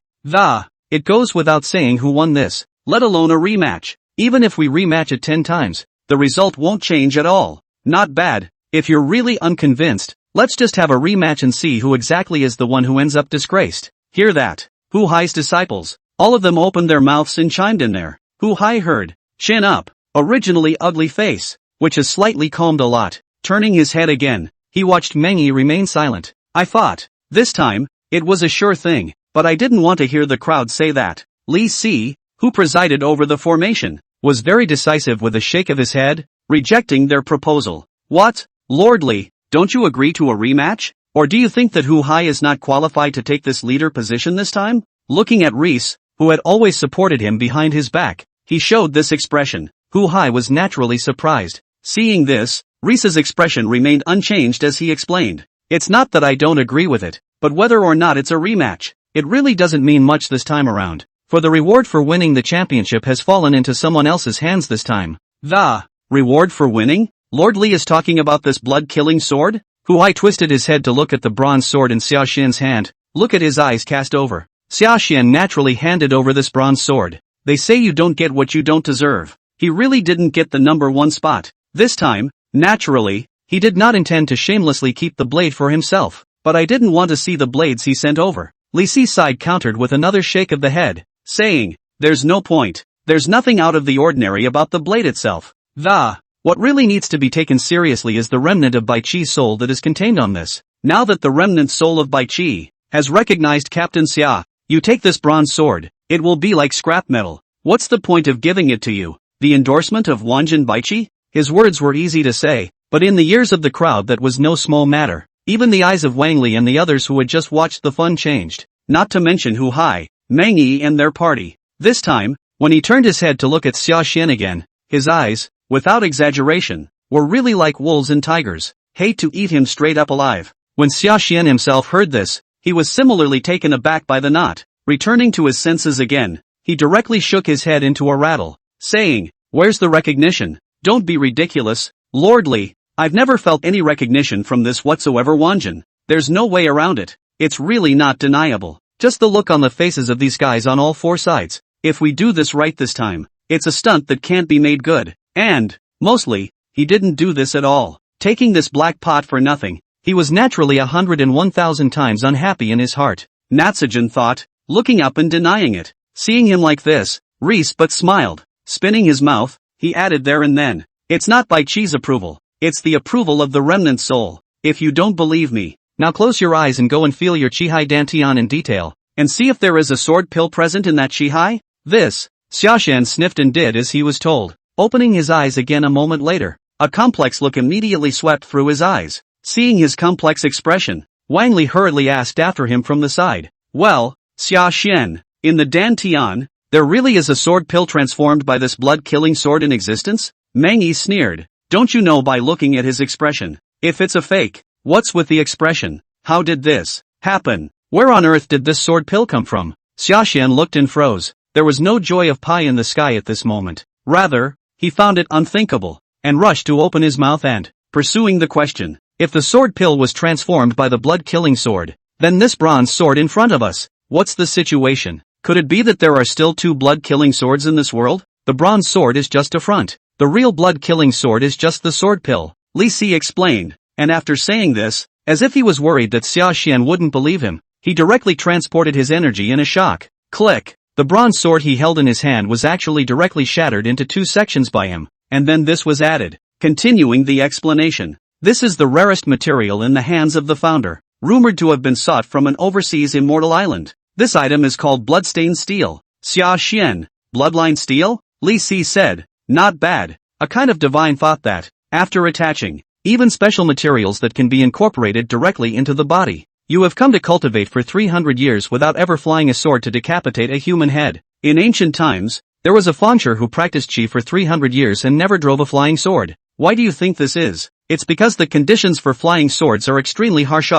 It goes without saying who won this, let alone a rematch. Even if we rematch it 10 times, the result won't change at all. Not bad. If you're really unconvinced, let's just have a rematch and see who exactly is the one who ends up disgraced. Hear that? Hu Hai's disciples, all of them opened their mouths and chimed in there. Hu Hai heard, chin up, originally ugly face, which has slightly calmed a lot. Turning his head again, he watched Meng Yi remain silent. I thought, this time, it was a sure thing, but I didn't want to hear the crowd say that. Li Si, who presided over the formation, was very decisive with a shake of his head, rejecting their proposal. What? Lord Li, don't you agree to a rematch? Or do you think that Hu Hai is not qualified to take this leader position this time? Looking at Reese, who had always supported him behind his back, he showed this expression. Hu Hai was naturally surprised. Seeing this, Reese's expression remained unchanged as he explained. It's not that I don't agree with it, but whether or not it's a rematch, it really doesn't mean much this time around. for the reward for winning the championship has fallen into someone else's hands this time. The reward for winning? Lord Li is talking about this blood-killing sword? Huai twisted his head to look at the bronze sword in Xiaoxian's hand. Look at his eyes cast over. Xiaoxian naturally handed over this bronze sword. They say you don't get what you don't deserve. He really didn't get the number 1 spot. This time, naturally, he did not intend to shamelessly keep the blade for himself. But I didn't want to see the blades he sent over. Li Si's side countered with another shake of the head, saying, there's no point. There's nothing out of the ordinary about the blade itself. What really needs to be taken seriously is the remnant of Bai Chi's soul that is contained on this. Now that the remnant soul of Bai Chi has recognized Captain Xia, you take this bronze sword, it will be like scrap metal. What's the point of giving it to you? The endorsement of Wanjin Baichi? His words were easy to say, but in the ears of the crowd that was no small matter. Even the eyes of Wang Li and the others who had just watched the fun changed, not to mention Hu Hai, Meng Yi and their party. This time, when he turned his head to look at Xia Xian again, his eyes, without exaggeration, were really like wolves and tigers, hate to eat him straight up alive. When Xia Xian himself heard this, he was similarly taken aback by the knot. Returning to his senses again, he directly shook his head into a rattle, saying, where's the recognition? Don't be ridiculous, Lord Li. I've never felt any recognition from this whatsoever, Wanjin. There's no way around it. It's really not deniable. Just the look on the faces of these guys on all 4 sides. If we do this right this time, it's a stunt that can't be made good. And, mostly, he didn't do this at all. Taking this black pot for nothing, he was naturally 101,000 times unhappy in his heart. Natsujin thought, looking up and denying it. Seeing him like this, Reese but smiled. Spinning his mouth, he added there and then, it's not Bai Chi's approval. It's the approval of the remnant soul. If you don't believe me, now close your eyes and go and feel your Qihai Dantian in detail, and see if there is a sword pill present in that Qihai. This, Xiaoshan sniffed and did as he was told. Opening his eyes again a moment later, a complex look immediately swept through his eyes. Seeing his complex expression, Wang Li hurriedly asked after him from the side, well, Xiaoshan, in the Dantian, there really is a sword pill transformed by this blood-killing sword in existence? Meng Yi sneered. Don't you know by looking at his expression? If it's a fake, what's with the expression? How did this happen? Where on earth did this sword pill come from? Xiaoshan looked and froze. There was no joy of pie in the sky at this moment. Rather, he found it unthinkable, and rushed to open his mouth and, pursuing the question, if the sword pill was transformed by the blood-killing sword, then this bronze sword in front of us, what's the situation? Could it be that there are still 2 blood-killing swords in this world? The bronze sword is just a front. The real blood-killing sword is just the sword pill, Li Si explained, and after saying this, as if he was worried that Xia Xian wouldn't believe him, he directly transported his energy in a shock. Click! The bronze sword he held in his hand was actually directly shattered into 2 sections by him, and then this was added. Continuing the explanation. This is the rarest material in the hands of the founder, rumored to have been sought from an overseas immortal island. This item is called bloodstained steel. Xia Xian, bloodline steel? Li Si said. Not bad. A kind of divine thought that, after attaching, even special materials that can be incorporated directly into the body, you have come to cultivate for 300 years without ever flying a sword to decapitate a human head. In ancient times, there was a Fangsher who practiced Qi for 300 years and never drove a flying sword. Why do you think this is? It's because the conditions for flying swords are extremely harsh.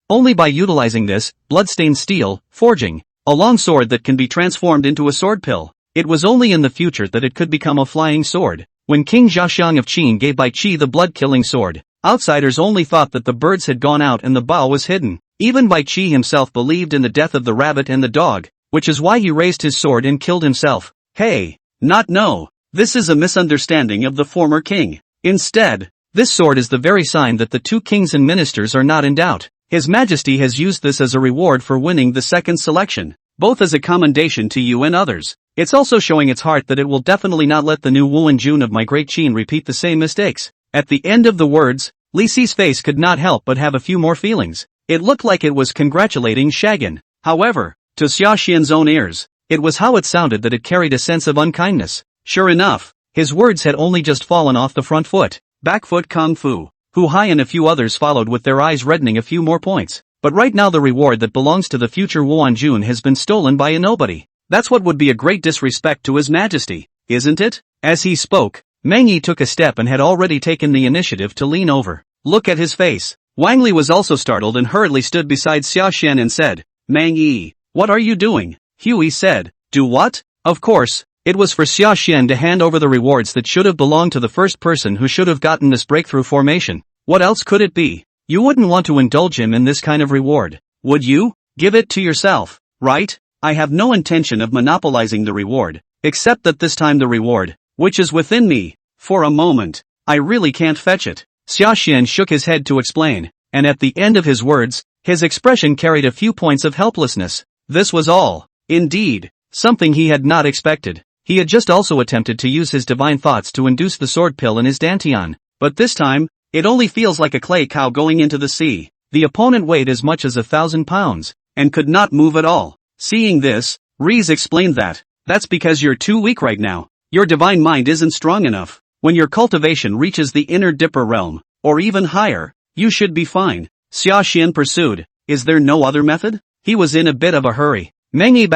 Only by utilizing this, bloodstained steel, forging, a long sword that can be transformed into a sword pill. It was only in the future that it could become a flying sword. When King Zhaxiang of Qin gave Bai Qi the blood-killing sword, outsiders only thought that the birds had gone out and the bow was hidden. Even Bai Qi himself believed in the death of the rabbit and the dog, which is why he raised his sword and killed himself. Hey, no. This is a misunderstanding of the former king. Instead, this sword is the very sign that the 2 kings and ministers are not in doubt. His Majesty has used this as a reward for winning the second selection, both as a commendation to you and others. It's also showing its heart that it will definitely not let the new Wu and Jun of my great Qin repeat the same mistakes. At the end of the words, Li Si's face could not help but have a few more feelings. It looked like it was congratulating Shagan. However, to Xia Xian's own ears, it was how it sounded that it carried a sense of unkindness. Sure enough, his words had only just fallen off the front foot. Back foot kung fu. Hu Hai and a few others followed with their eyes reddening a few more points. But right now the reward that belongs to the future Wuan Jun has been stolen by a nobody. That's what would be a great disrespect to His Majesty, isn't it? As he spoke, Meng Yi took a step and had already taken the initiative to lean over. Look at his face. Wang Li was also startled and hurriedly stood beside Xia Xian and said, Meng Yi, what are you doing? Huey said, Do what? Of course, it was for Sashan to hand over the rewards that should have belonged to the first person who should have gotten this breakthrough formation. What else could it be? You wouldn't want to indulge him in this kind of reward, would you? Give it to yourself, right? I have no intention of monopolizing the reward, except that this time the reward, which is within me, for a moment, I really can't fetch it. Sashan shook his head to explain, and at the end of his words, his expression carried a few points of helplessness. This was all, indeed, something he had not expected. He had just also attempted to use his divine thoughts to induce the sword pill in his dantian, but this time, it only feels like a clay cow going into the sea. The opponent weighed as much as 1,000 pounds, and could not move at all. Seeing this, Reese explained that's because you're too weak right now. Your divine mind isn't strong enough. When your cultivation reaches the inner dipper realm, or even higher, you should be fine. Sashan pursued. Is there no other method? He was in a bit of a hurry. Mengi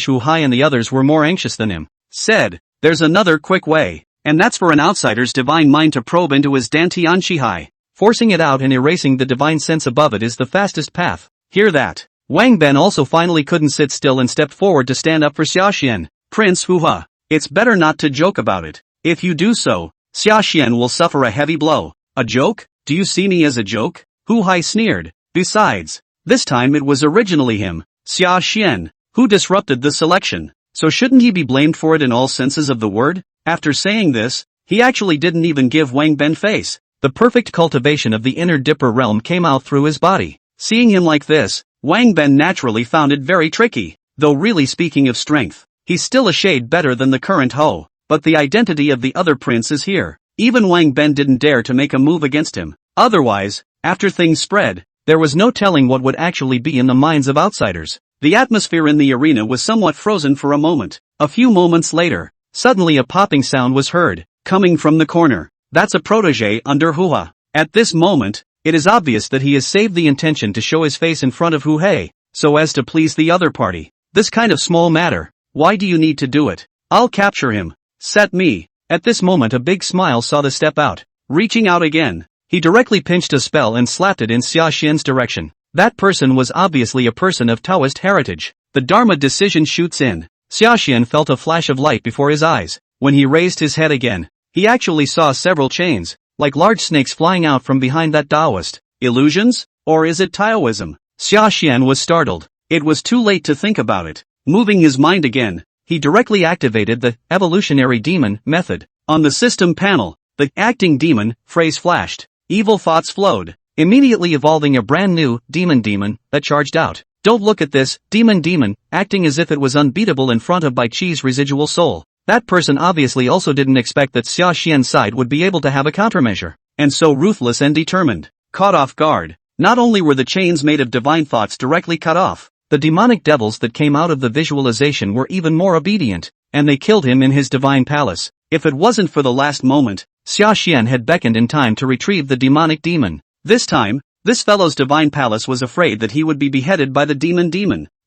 / Wu Hai and the others were more anxious than him. Said, there's another quick way, and that's for an outsider's divine mind to probe into his dantian Shihai. Forcing it out and erasing the divine sense above it is the fastest path. Hear that? Wang Ben also finally couldn't sit still and stepped forward to stand up for Sashan. Prince Hua, it's better not to joke about it. If you do so, Sashan will suffer a heavy blow. A joke? Do you see me as a joke? Hu Hai sneered. Besides, this time it was originally him, Sashan, who disrupted the selection. So shouldn't he be blamed for it in all senses of the word? After saying this, he actually didn't even give Wang Ben face. The perfect cultivation of the inner dipper realm came out through his body. Seeing him like this, Wang Ben naturally found it very tricky. Though really speaking of strength, he's still a shade better than the current Ho. But the identity of the other prince is here. Even Wang Ben didn't dare to make a move against him. Otherwise, after things spread, there was no telling what would actually be in the minds of outsiders. The atmosphere in the arena was somewhat frozen for a moment. A few moments later, suddenly a popping sound was heard, coming from the corner. That's a protege under Hua. At this moment, it is obvious that he has saved the intention to show his face in front of Hu Hei, so as to please the other party. This kind of small matter, why do you need to do it? I'll capture him. Set me. At this moment a big smile saw the step out. Reaching out again, he directly pinched a spell and slapped it in Sashan's direction. That person was obviously a person of Taoist heritage. The Dharma decision shoots in. Sashan felt a flash of light before his eyes. When he raised his head again, he actually saw several chains, like large snakes flying out from behind that Taoist. Illusions? Or is it Taoism? Sashan was startled. It was too late to think about it. Moving his mind again, he directly activated the evolutionary demon method. On the system panel, the acting demon phrase flashed. Evil thoughts flowed, immediately evolving a brand new demon that charged out. Don't look at this, demon, acting as if it was unbeatable in front of Bai Chi's residual soul. That person obviously also didn't expect that Sashan's side would be able to have a countermeasure. And so ruthless and determined. Caught off guard, not only were the chains made of divine thoughts directly cut off, the demonic devils that came out of the visualization were even more obedient, and they killed him in his divine palace. If it wasn't for the last moment, Sashan had beckoned in time to retrieve the demonic demon. This time, this fellow's divine palace was afraid that he would be beheaded by the demon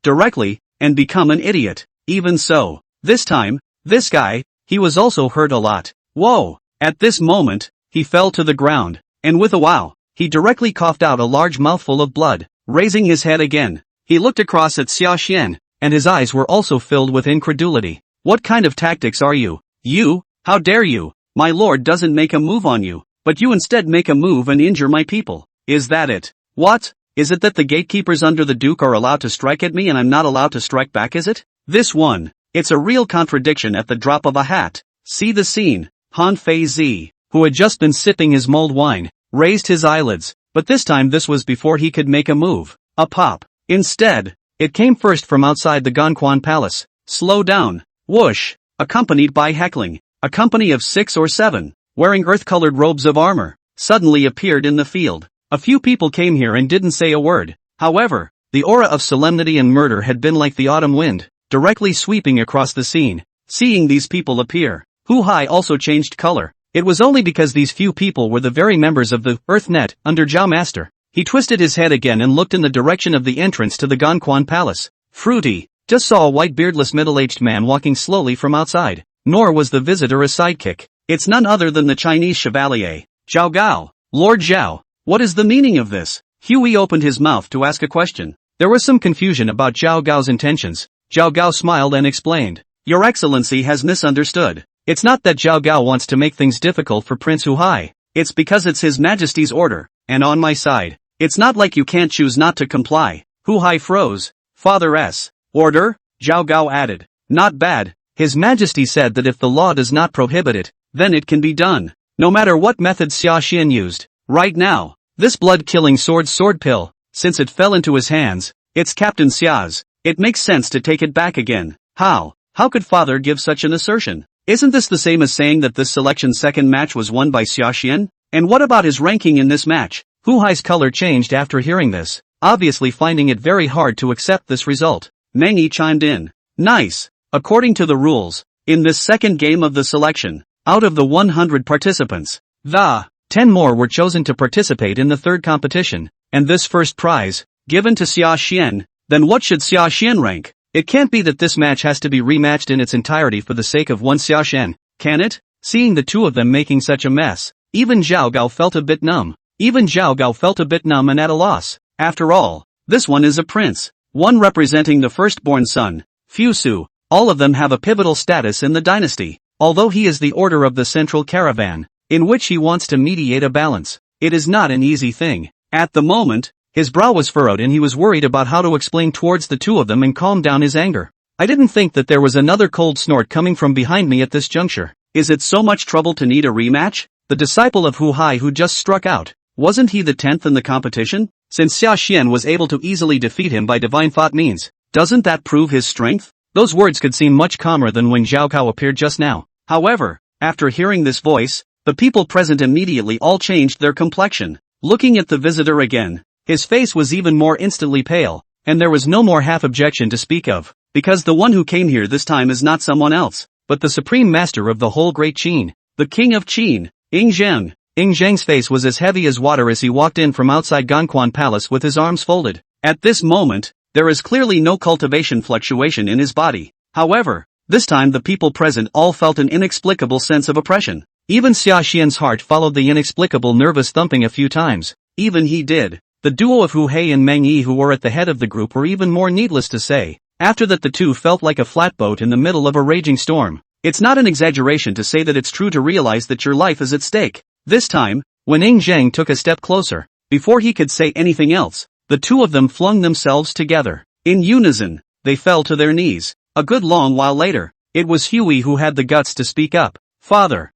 directly, and become an idiot. Even so, this time, this guy, he was also hurt a lot. Whoa! At this moment, he fell to the ground, and with a wow, he directly coughed out a large mouthful of blood. Raising his head again, he looked across at Sashan, and his eyes were also filled with incredulity. What kind of tactics are you? You? How dare you? My lord doesn't make a move on you, but you instead make a move and injure my people. Is that it? What? Is it that the gatekeepers under the Duke are allowed to strike at me and I'm not allowed to strike back, is it? This one. It's a real contradiction at the drop of a hat. See the scene. Han Fei Zi, who had just been sipping his mulled wine, raised his eyelids, but this time this was before he could make a move. A pop. Instead, it came first from outside the Ganquan Palace. Slow down. Whoosh. Accompanied by heckling. A company of 6 or 7, wearing earth-colored robes of armor, suddenly appeared in the field. A few people came here and didn't say a word. However, the aura of solemnity and murder had been like the autumn wind, directly sweeping across the scene. Seeing these people appear, Hu Hai also changed color. It was only because these few people were the very members of the Earth Net under Zhao Master. He twisted his head again and looked in the direction of the entrance to the Ganquan Palace. Fruity, just saw a white beardless middle-aged man walking slowly from outside. Nor was the visitor a sidekick. It's none other than the Chinese chevalier, Zhao Gao. Lord Zhao, what is the meaning of this? Huey opened his mouth to ask a question. There was some confusion about Zhao Gao's intentions, Zhao Gao smiled and explained. Your Excellency has misunderstood. It's not that Zhao Gao wants to make things difficult for Prince Hu Hai. It's because it's His Majesty's order, and on my side. It's not like you can't choose not to comply. Hu Hai froze. Father's order? Zhao Gao added. Not bad. His Majesty said that if the law does not prohibit it, then it can be done. No matter what method Sashan used. Right now, this blood-killing sword pill, since it fell into his hands, it's Captain Xia's. It makes sense to take it back again. How? How could father give such an assertion? Isn't this the same as saying that this selection's second match was won by Sashan? And what about his ranking in this match? Hu Hai's color changed after hearing this, obviously finding it very hard to accept this result. Meng Yi chimed in. Nice. According to the rules, in this second game of the selection, out of the 100 participants, 10 more were chosen to participate in the third competition, and this first prize, given to Sashan, then what should Sashan rank? It can't be that this match has to be rematched in its entirety for the sake of one Sashan, can it? Seeing the two of them making such a mess, even Zhao Gao felt a bit numb. And at a loss. After all, this one is a prince, one representing the firstborn son, Fusu. All of them have a pivotal status in the dynasty, although he is the order of the central caravan, in which he wants to mediate a balance. It is not an easy thing. At the moment, his brow was furrowed and he was worried about how to explain towards the two of them and calm down his anger. I didn't think that there was another cold snort coming from behind me at this juncture. Is it so much trouble to need a rematch? The disciple of Hu Hai who just struck out, wasn't he the 10th in the competition? Since Sashan was able to easily defeat him by divine thought means, doesn't that prove his strength? Those words could seem much calmer than when Zhao Gao appeared just now. However, after hearing this voice, the people present immediately all changed their complexion. Looking at the visitor again, his face was even more instantly pale, and there was no more half objection to speak of, because the one who came here this time is not someone else, but the supreme master of the whole great Qin, the king of Qin, Ying Zheng. Ying Zheng's face was as heavy as water as he walked in from outside Ganquan Palace with his arms folded. At this moment, there is clearly no cultivation fluctuation in his body. However, this time the people present all felt an inexplicable sense of oppression. Even Sashan's heart followed the inexplicable nervous thumping a few times. Even he did. The duo of Hu Hei and Meng Yi who were at the head of the group were even more needless to say. After that the two felt like a flatboat in the middle of a raging storm. It's not an exaggeration to say that it's true to realize that your life is at stake. This time, when Ying Zheng took a step closer, before he could say anything else, the two of them flung themselves together. In unison, they fell to their knees. A good long while later, it was Huey who had the guts to speak up. Father?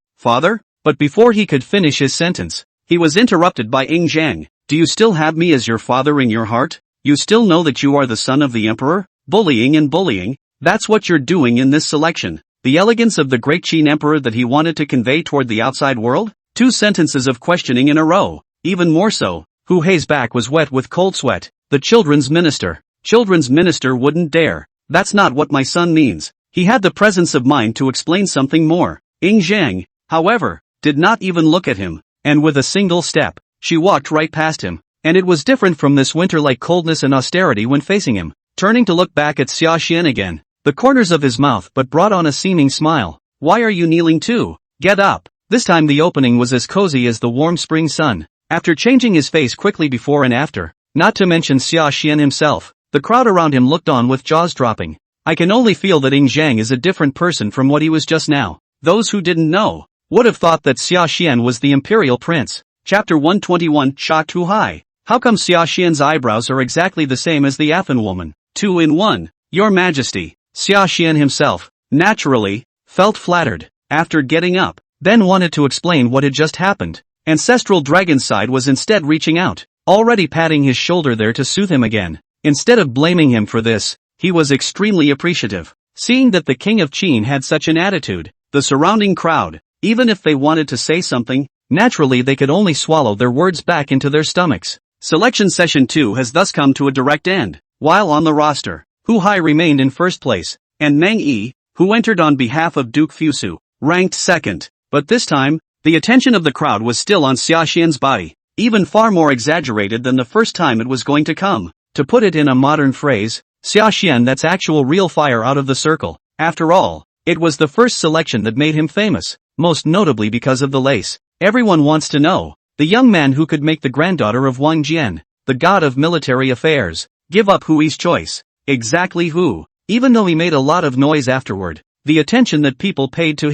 But before he could finish his sentence, he was interrupted by Ying Zheng. Do you still have me as your father in your heart? You still know that you are the son of the emperor? Bullying, that's what you're doing in this selection. The elegance of the great Qin emperor that he wanted to convey toward the outside world? 2 sentences of questioning in a row. Even more so, Hu Hei's back was wet with cold sweat. The children's minister wouldn't dare. That's not what my son means. He had the presence of mind to explain something more. Ying Zheng, however, did not even look at him, and with a single step, she walked right past him, and it was different from this winter-like coldness and austerity when facing him. Turning to look back at Sashan again, the corners of his mouth but brought on a seeming smile. Why are you kneeling too? Get up. This time the opening was as cozy as the warm spring sun. After changing his face quickly before and after, not to mention Sashan himself, the crowd around him looked on with jaws dropping. I can only feel that Ying Zheng is a different person from what he was just now. Those who didn't know would have thought that Sashan was the imperial prince. Chapter 121 Shocked Hu Hai. How come Sashan's eyebrows are exactly the same as the Afan woman? 2 in 1. Your Majesty. Sashan himself, naturally, felt flattered. After getting up, then wanted to explain what had just happened. Ancestral Dragon's side was instead reaching out, already patting his shoulder there to soothe him again. Instead of blaming him for this, he was extremely appreciative. Seeing that the king of Qin had such an attitude, the surrounding crowd, even if they wanted to say something, naturally they could only swallow their words back into their stomachs. Selection Session 2 has thus come to a direct end. While on the roster, Hu Hai remained in first place, and Meng Yi, who entered on behalf of Duke Fusu, ranked second. But this time, the attention of the crowd was still on Sashan's body, even far more exaggerated than the first time it was going to come. To put it in a modern phrase, Sashan that's actual real fire out of the circle. After all, it was the first selection that made him famous, most notably because of the lace. Everyone wants to know, the young man who could make the granddaughter of Wang Jian, the god of military affairs, give up Hui's choice. Exactly who? Even though he made a lot of noise afterward, the attention that people paid to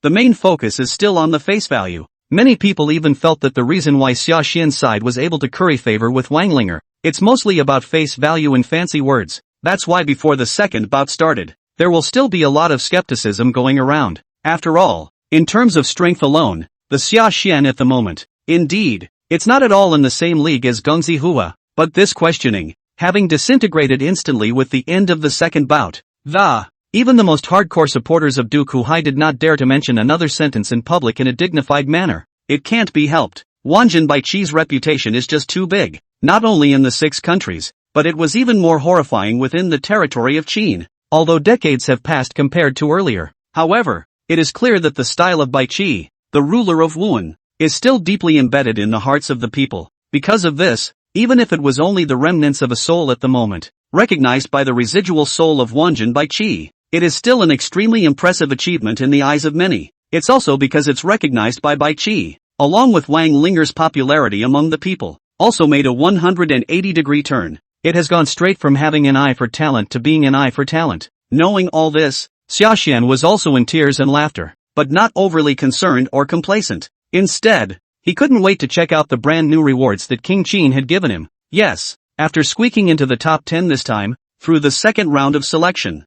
the main focus is still on the face value. Many people even felt that the reason why Sashan's side was able to curry favor with Ling'er, it's mostly about face value and fancy words. That's why before the second bout started, there will still be a lot of skepticism going around. After all, in terms of strength alone, the Sashan at the moment, indeed, it's not at all in the same league as Gongzi Hua, but this questioning, having disintegrated instantly with the end of the second bout, even the most hardcore supporters of Du Kuhai did not dare to mention another sentence in public in a dignified manner. It can't be helped. Wanjin Baiqi's reputation is just too big, not only in the 6 countries, but it was even more horrifying within the territory of Qin. Although decades have passed compared to earlier, however, it is clear that the style of Baiqi, the ruler of Wuan, is still deeply embedded in the hearts of the people. Because of this, even if it was only the remnants of a soul at the moment, recognized by the residual soul of Wanjin Baiqi, it is still an extremely impressive achievement in the eyes of many. It's also because it's recognized by Baiqi, along with Wang Linger's popularity among the people, also made a 180-degree turn. It has gone straight from having an eye for talent to being an eye for talent. Knowing all this, Sashan was also in tears and laughter, but not overly concerned or complacent. Instead, he couldn't wait to check out the brand new rewards that King Qin had given him. Yes, after squeaking into the top 10 this time, through the second round of selection,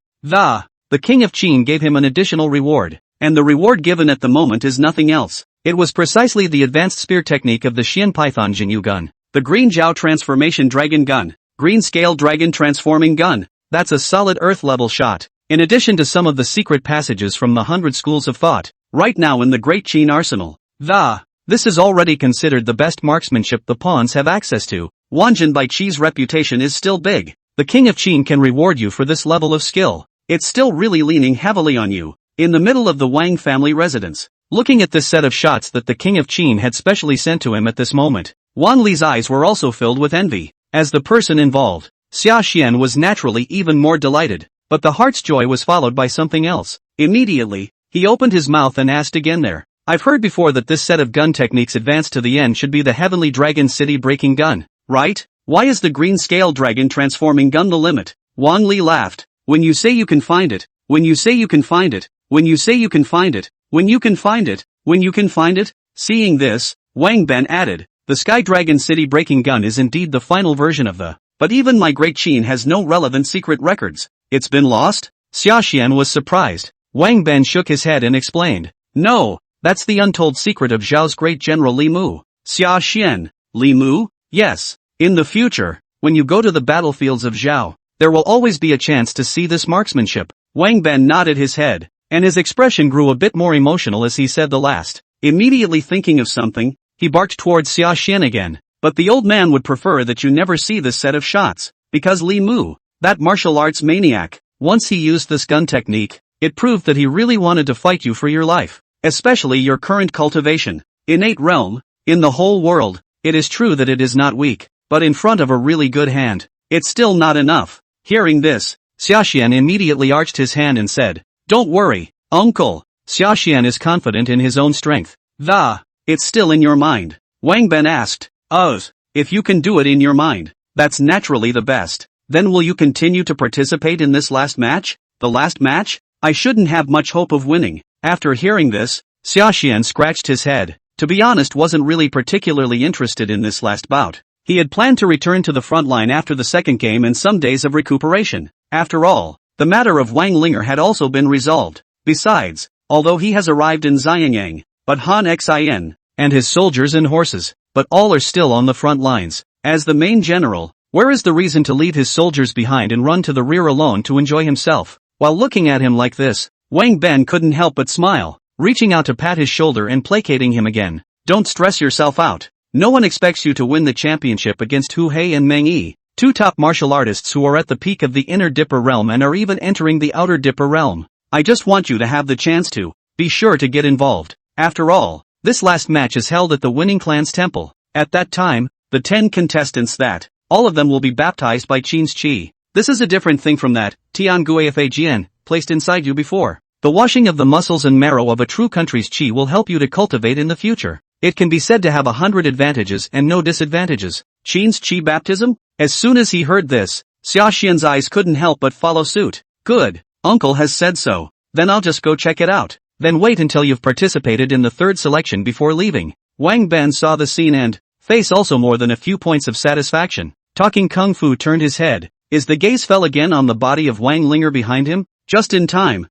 the King of Qin gave him an additional reward, and the reward given at the moment is nothing else. It was precisely the advanced spear technique of the Xian Python Jinyu gun, the Green Zhao Transformation Dragon Gun, Green Scale Dragon Transforming Gun. That's a solid Earth-level shot, in addition to some of the secret passages from the 100 schools of thought, right now in the Great Qin Arsenal. This is already considered the best marksmanship the pawns have access to. Wanjin Baiqi's reputation is still big. The King of Qin can reward you for this level of skill. It's still really leaning heavily on you. In the middle of the Wang family residence, looking at this set of shots that the King of Qin had specially sent to him at this moment, Wan Li's eyes were also filled with envy. As the person involved, Sashan was naturally even more delighted, but the heart's joy was followed by something else. Immediately, he opened his mouth and asked again I've heard before that this set of gun techniques advanced to the end should be the Heavenly Dragon City Breaking Gun, right? Why is the Green Scale Dragon Transforming Gun the limit? Wang Li laughed. When you say you can find it, when you say you can find it, when you say you can find it, when you can find it, when you can find it. Seeing this, Wang Ben added, the Sky Dragon City Breaking Gun is indeed the final version of but even my Great Qin has no relevant secret records. It's been lost? Sashan was surprised. Wang Ben shook his head and explained, no, that's the untold secret of Zhao's great general Li Mu. Sashan, Li Mu? Yes. In the future, when you go to the battlefields of Zhao, there will always be a chance to see this marksmanship. Wang Ben nodded his head, and his expression grew a bit more emotional as he said the last. Immediately thinking of something, he barked towards Sashan again. But the old man would prefer that you never see this set of shots, because Li Mu, that martial arts maniac, once he used this gun technique, it proved that he really wanted to fight you for your life, especially your current cultivation. Innate realm, in the whole world, it is true that it is not weak, but in front of a really good hand, it's still not enough. Hearing this, Sashan immediately arched his hand and said, don't worry, uncle. Sashan is confident in his own strength. It's still in your mind. Wang Ben asked, if you can do it in your mind, that's naturally the best. Then will you continue to participate in this last match? The last match? I shouldn't have much hope of winning. After hearing this, Sashan scratched his head. To be honest, wasn't really particularly interested in this last bout. He had planned to return to the front line after the second game and some days of recuperation. After all, the matter of Wang Ling'er had also been resolved. Besides, although he has arrived in Xianyang, but Han Xin, and his soldiers and horses, but all are still on the front lines. As the main general, where is the reason to leave his soldiers behind and run to the rear alone to enjoy himself? While looking at him like this, Wang Ben couldn't help but smile, reaching out to pat his shoulder and placating him again. Don't stress yourself out. No one expects you to win the championship against Hu Hei and Meng Yi, two top martial artists who are at the peak of the inner Dipper realm and are even entering the outer Dipper realm. I just want you to have the chance to. Be sure to get involved. After all, this last match is held at the winning clan's temple. At that time, the 10 contestants all of them will be baptized by Qin's Qi. This is a different thing from that, Tianguafajian, placed inside you before. The washing of the muscles and marrow of a true country's Qi will help you to cultivate in the future. It can be said to have 100 advantages and no disadvantages. Qin's Qi baptism? As soon as he heard this, Xiaxian's eyes couldn't help but follow suit. Good, uncle has said so. Then I'll just go check it out. Then wait until you've participated in the third selection before leaving. Wang Ben saw the scene and face also more than a few points of satisfaction. Talking Kung Fu turned his head. The gaze fell again on the body of Wang Ling'er behind him. Just in time.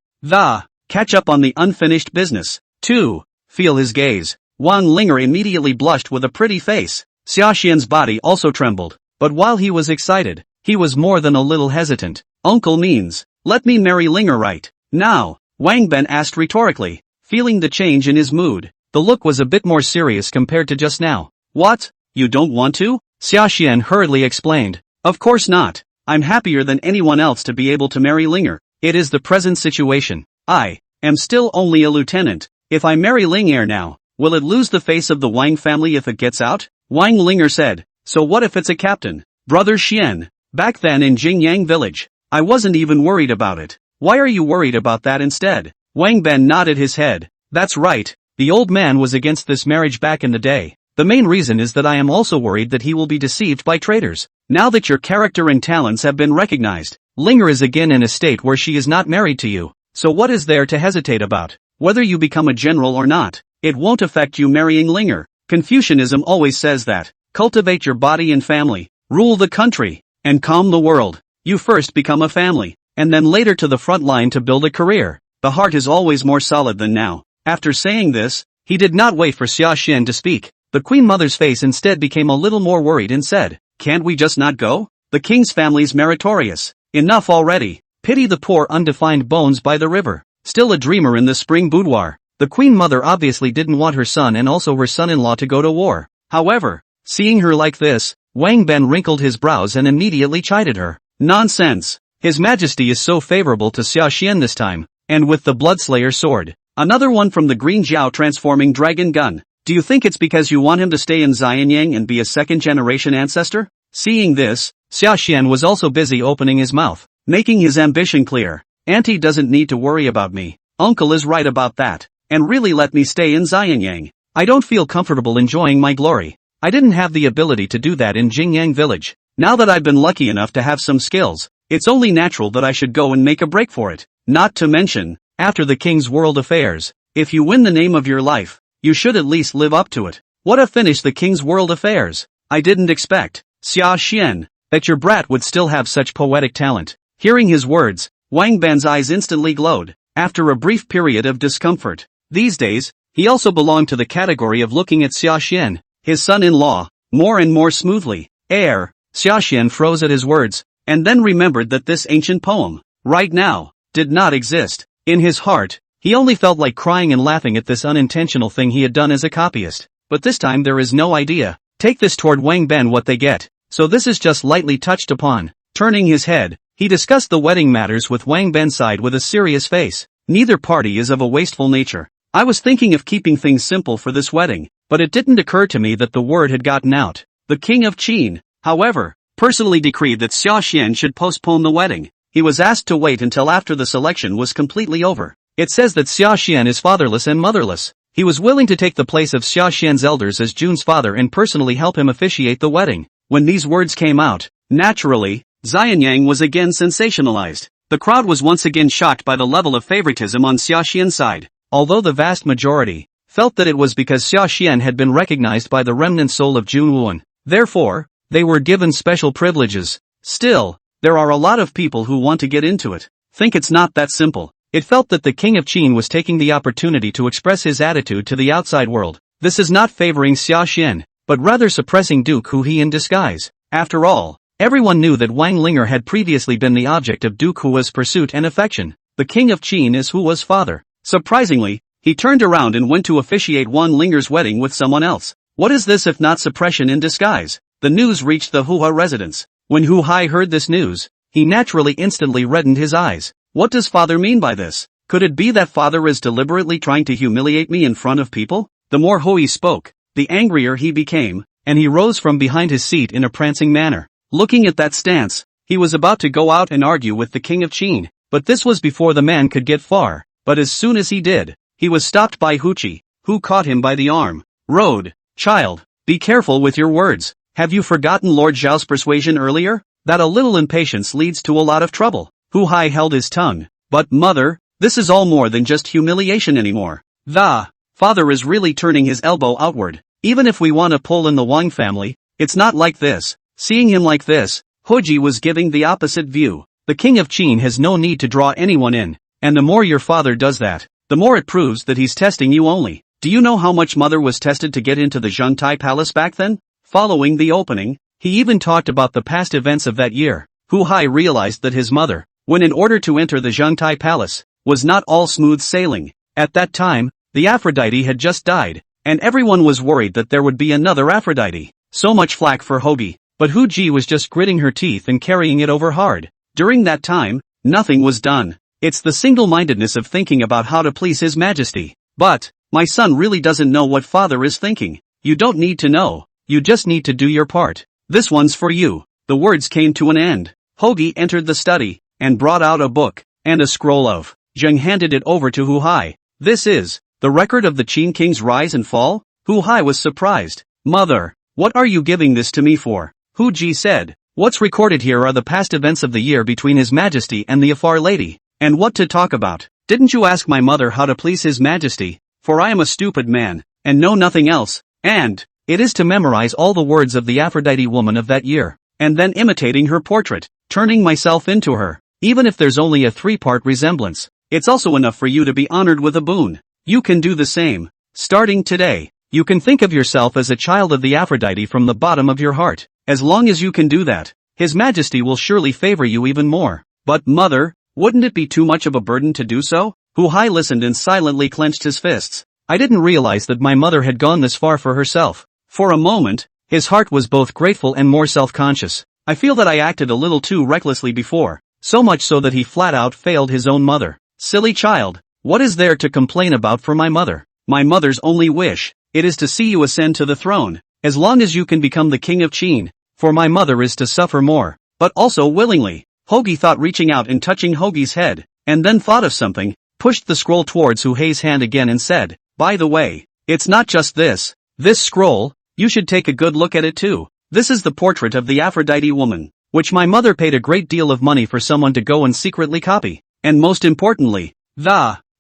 Catch up on the unfinished business. 2. Feel his gaze. Wang Ling'er immediately blushed with a pretty face. Sashan's body also trembled. But while he was excited, he was more than a little hesitant. Uncle means, let me marry Ling'er right now? Wang Ben asked rhetorically, feeling the change in his mood. The look was a bit more serious compared to just now. What? You don't want to? Sashan hurriedly explained. Of course not. I'm happier than anyone else to be able to marry Ling'er. It is the present situation. I am still only a lieutenant. If I marry Ling'er now, will it lose the face of the Wang family if it gets out? Wang Ling'er said. So what if it's a captain? Brother Xian. Back then in Jingyang village, I wasn't even worried about it. Why are you worried about that instead? Wang Ben nodded his head. That's right. The old man was against this marriage back in the day. The main reason is that I am also worried that he will be deceived by traitors. Now that your character and talents have been recognized, Ling'er is again in a state where she is not married to you. So what is there to hesitate about? Whether you become a general or not, it won't affect you marrying Ling'er. Confucianism always says that. Cultivate your body and family, rule the country, and calm the world. You first become a family, and then later to the front line to build a career. The heart is always more solid than now. After saying this, he did not wait for Sashan to speak. The Queen Mother's face instead became a little more worried and said, can't we just not go? The king's family's meritorious. Enough already. Pity the poor undefined bones by the river. Still a dreamer in the spring boudoir. The Queen Mother obviously didn't want her son and also her son-in-law to go to war. However, seeing her like this, Wang Ben wrinkled his brows and immediately chided her. Nonsense. His Majesty is so favorable to Sashan this time, and with the Bloodslayer sword. Another one from the Green Jiao transforming dragon gun. Do you think it's because you want him to stay in Xianyang and be a second-generation ancestor? Seeing this, Sashan was also busy opening his mouth, making his ambition clear. Auntie doesn't need to worry about me. Uncle is right about that. And really let me stay in Xianyang. I don't feel comfortable enjoying my glory. I didn't have the ability to do that in Jingyang village. Now that I've been lucky enough to have some skills, it's only natural that I should go and make a break for it. Not to mention, after the king's world affairs, if you win the name of your life, you should at least live up to it. What a finish the king's world affairs. I didn't expect, Sashan, that your brat would still have such poetic talent. Hearing his words, Wang Ben's eyes instantly glowed, after a brief period of discomfort. These days, he also belonged to the category of looking at Sashan, his son-in-law, more and more smoothly. Sashan froze at his words, and then remembered that this ancient poem, right now, did not exist. In his heart, he only felt like crying and laughing at this unintentional thing he had done as a copyist. But this time there is no idea. Take this toward Wang Ben what they get. So this is just lightly touched upon. Turning his head, he discussed the wedding matters with Wang Ben's side with a serious face. Neither party is of a wasteful nature. I was thinking of keeping things simple for this wedding, but it didn't occur to me that the word had gotten out. The king of Qin, however, personally decreed that Sashan should postpone the wedding. He was asked to wait until after the selection was completely over. It says that Sashan is fatherless and motherless. He was willing to take the place of Sashan's elders as Jun's father and personally help him officiate the wedding. When these words came out, naturally, Xianyang was again sensationalized. The crowd was once again shocked by the level of favoritism on Sashan's side, although the vast majority felt that it was because Sashan had been recognized by the remnant soul of Junwuan. Therefore, they were given special privileges. Still, there are a lot of people who want to get into it. Think it's not that simple. It felt that the king of Qin was taking the opportunity to express his attitude to the outside world. This is not favoring Sashan, but rather suppressing Duke Huhi in disguise. After all, everyone knew that Wang Ling'er had previously been the object of Duke Hua's pursuit and affection. The king of Qin is Hua's father. Surprisingly, he turned around and went to officiate Wang Ling'er's wedding with someone else. What is this if not suppression in disguise? The news reached the Hua residence. When Hu Hai heard this news, he naturally instantly reddened his eyes. What does father mean by this? Could it be that father is deliberately trying to humiliate me in front of people? The more Hui spoke, the angrier he became, and he rose from behind his seat in a prancing manner. Looking at that stance, he was about to go out and argue with the king of Qin, but this was before the man could get far. But as soon as he did, he was stopped by Huchi, who caught him by the arm. Road, child, be careful with your words. Have you forgotten Lord Zhao's persuasion earlier? That a little impatience leads to a lot of trouble. Hu Hai held his tongue. But mother, this is all more than just humiliation anymore. The father is really turning his elbow outward. Even if we want to pull in the Wang family, it's not like this. Seeing him like this, Hoji was giving the opposite view. The king of Qin has no need to draw anyone in, and the more your father does that, the more it proves that he's testing you only. Do you know how much mother was tested to get into the Zhengtai palace back then? Following the opening, he even talked about the past events of that year. Hu Hai realized that his mother, when in order to enter the Zhengtai palace, was not all smooth sailing. At that time, the Aphrodite had just died, and everyone was worried that there would be another Aphrodite. So much flack for Hogi, but Hu Ji was just gritting her teeth and carrying it over hard. During that time, nothing was done. It's the single-mindedness of thinking about how to please His Majesty. But, my son really doesn't know what father is thinking. You don't need to know, you just need to do your part. This one's for you. The words came to an end. Hogi entered the study, and brought out a book, and a scroll of. Zheng handed it over to Hu Hai. This is the record of the Qin king's rise and fall? Hu Hai was surprised. Mother, what are you giving this to me for? Hu Ji said. What's recorded here are the past events of the year between His Majesty and the Afar lady. And what to talk about? Didn't you ask my mother how to please His Majesty? For I am a stupid man, and know nothing else, and it is to memorize all the words of the Aphrodite woman of that year, and then imitating her portrait, turning myself into her. Even if there's only a 3-part resemblance, it's also enough for you to be honored with a boon. You can do the same. Starting today, you can think of yourself as a child of the Aphrodite from the bottom of your heart. As long as you can do that, His Majesty will surely favor you even more. But mother, wouldn't it be too much of a burden to do so? Hu Hai listened and silently clenched his fists. I didn't realize that my mother had gone this far for herself. For a moment, his heart was both grateful and more self-conscious. I feel that I acted a little too recklessly before, so much so that he flat out failed his own mother. Silly child, what is there to complain about for my mother? My mother's only wish, it is to see you ascend to the throne, as long as you can become the king of Qin. For my mother is to suffer more, but also willingly. Hogi thought, reaching out and touching Hogi's head, and then thought of something, pushed the scroll towards Hu Hei's hand again and said, by the way, it's not just this scroll, you should take a good look at it too. This is the portrait of the Aphrodite woman, which my mother paid a great deal of money for someone to go and secretly copy. And most importantly,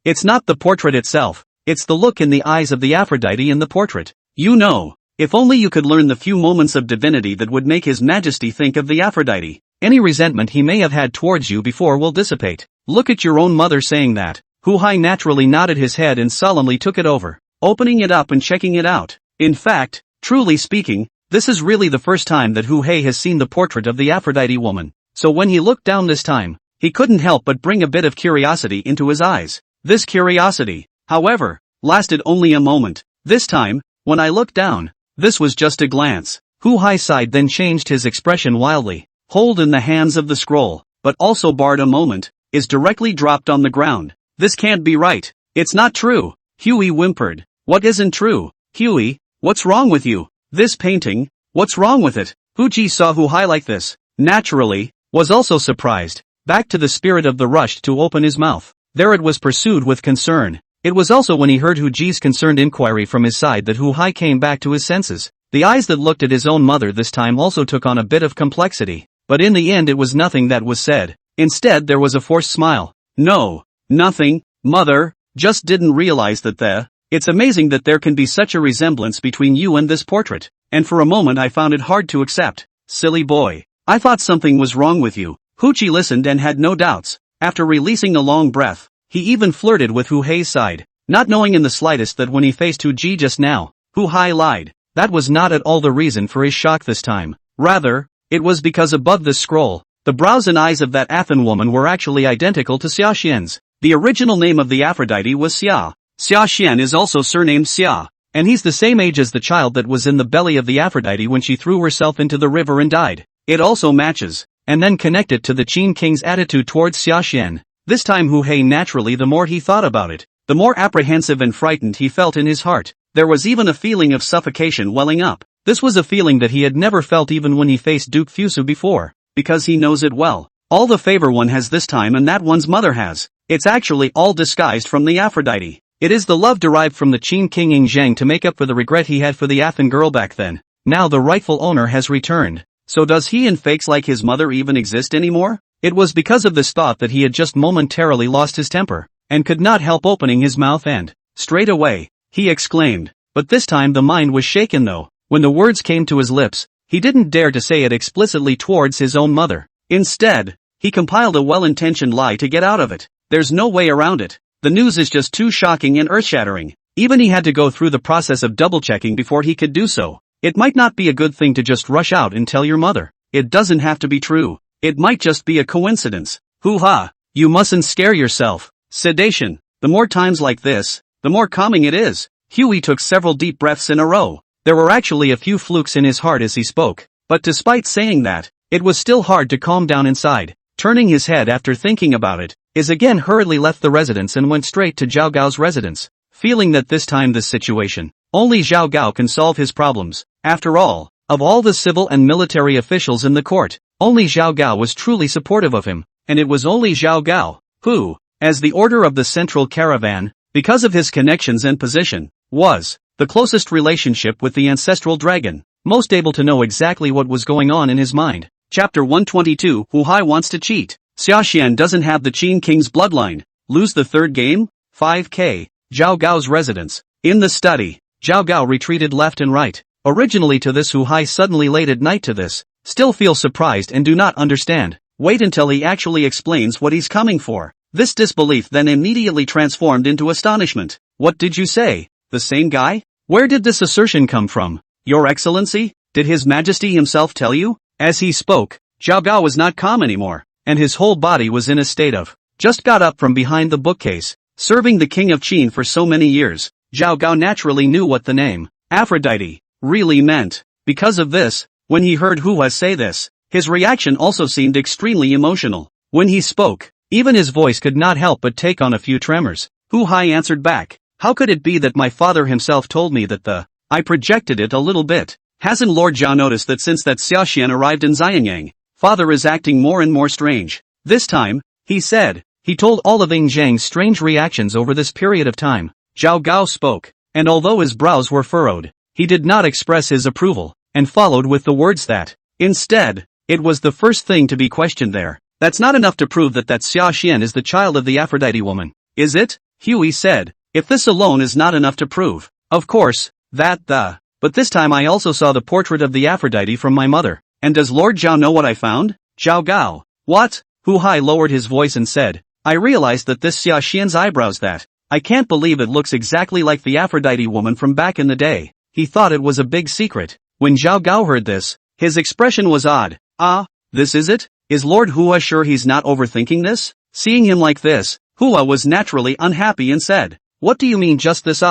it's not the portrait itself, it's the look in the eyes of the Aphrodite in the portrait. You know, if only you could learn the few moments of divinity that would make His Majesty think of the Aphrodite, any resentment he may have had towards you before will dissipate. Look at your own mother saying that. Hu Hai naturally nodded his head and solemnly took it over, opening it up and checking it out. In fact, truly speaking, this is really the first time that Hu Hai has seen the portrait of the Aphrodite woman. So when he looked down this time, he couldn't help but bring a bit of curiosity into his eyes. This curiosity, however, lasted only a moment. This time, when I looked down, this was just a glance. Hu Hai sighed, then changed his expression wildly. Hold in the hands of the scroll, but also barred a moment, is directly dropped on the ground. This can't be right. It's not true. Huey whimpered. What isn't true? Huey, what's wrong with you? This painting, what's wrong with it? Hu Ji saw Hu Hai like this, naturally, was also surprised. Back to the spirit of the rushed to open his mouth. There it was pursued with concern. It was also when he heard Hu Ji's concerned inquiry from his side that Hu Hai came back to his senses. The eyes that looked at his own mother this time also took on a bit of complexity. But in the end it was nothing that was said. Instead there was a forced smile. No, nothing, mother, just didn't realize that it's amazing that there can be such a resemblance between you and this portrait. And for a moment I found it hard to accept. Silly boy. I thought something was wrong with you. Hu Ji listened and had no doubts. After releasing a long breath, he even flirted with Hu Hei's side, not knowing in the slightest that when he faced Hu Ji just now, Hu Hai lied. That was not at all the reason for his shock this time. Rather, it was because above this scroll, the brows and eyes of that Athen woman were actually identical to Sashan's. The original name of the Aphrodite was Xia. Sashan is also surnamed Xia, and he's the same age as the child that was in the belly of the Aphrodite when she threw herself into the river and died. It also matches, and then connect it to the Qin king's attitude towards Sashan. This time Hu Hai naturally, the more he thought about it, the more apprehensive and frightened he felt in his heart. There was even a feeling of suffocation welling up. This was a feeling that he had never felt even when he faced Duke Fusu before, because he knows it well. All the favor one has this time and that one's mother has, it's actually all disguised from the Aphrodite. It is the love derived from the Qin king Ing Zheng to make up for the regret he had for the Athen girl back then. Now the rightful owner has returned. So does he and fakes like his mother even exist anymore? It was because of this thought that he had just momentarily lost his temper, and could not help opening his mouth and, straight away, he exclaimed. But this time the mind was shaken though. When the words came to his lips, he didn't dare to say it explicitly towards his own mother. Instead, he compiled a well-intentioned lie to get out of it. There's no way around it. The news is just too shocking and earth-shattering. Even he had to go through the process of double-checking before he could do so. It might not be a good thing to just rush out and tell your mother. It doesn't have to be true. It might just be a coincidence. Hoo-ha. You mustn't scare yourself. Sedation. The more times like this, the more calming it is. Huey took several deep breaths in a row. There were actually a few flukes in his heart as he spoke. But despite saying that, it was still hard to calm down inside. Turning his head after thinking about it, Is again hurriedly left the residence and went straight to Zhao Gao's residence, feeling that this time this situation, only Zhao Gao can solve his problems. After all, of all the civil and military officials in the court, only Zhao Gao was truly supportive of him, and it was only Zhao Gao, who, as the order of the central caravan, because of his connections and position, was the closest relationship with the ancestral dragon, most able to know exactly what was going on in his mind. Chapter 122 Hu Hai wants to cheat. Sashan doesn't have the Qin king's bloodline. Lose the third game? 5k. Zhao Gao's residence. In the study, Zhao Gao retreated left and right. Originally to this Hu Hai suddenly late at night to this. Still feel surprised and do not understand. Wait until he actually explains what he's coming for. This disbelief then immediately transformed into astonishment. What did you say? The same guy? Where did this assertion come from? Your Excellency? Did His Majesty himself tell you? As he spoke, Zhao Gao was not calm anymore, and his whole body was in a state of, just got up from behind the bookcase. Serving the king of Qin for so many years, Zhao Gao naturally knew what the name, Aphrodite, really meant. Because of this, when he heard Hua say this, his reaction also seemed extremely emotional. When he spoke, even his voice could not help but take on a few tremors. Hu Hai answered back, how could it be that my father himself told me that I projected it a little bit. Hasn't Lord Zhao noticed that since that Sashan arrived in Xianyang, father is acting more and more strange? This time, he said, he told all of Ying Zhang's strange reactions over this period of time. Zhao Gao spoke, and although his brows were furrowed, he did not express his approval, and followed with the words that, instead, it was the first thing to be questioned there. That's not enough to prove that Sashan is the child of the Aphrodite woman, is it? Huey said, if this alone is not enough to prove, of course, but this time I also saw the portrait of the Aphrodite from my mother. And does Lord Zhao know what I found? Zhao Gao. What? Hu Hai lowered his voice and said, I realized that this Sashan's eyebrows I can't believe it looks exactly like the Aphrodite woman from back in the day. He thought it was a big secret. When Zhao Gao heard this, his expression was odd. Ah, this is it? Is Lord Hua sure he's not overthinking this? Seeing him like this, Hua was naturally unhappy and said, what do you mean just this?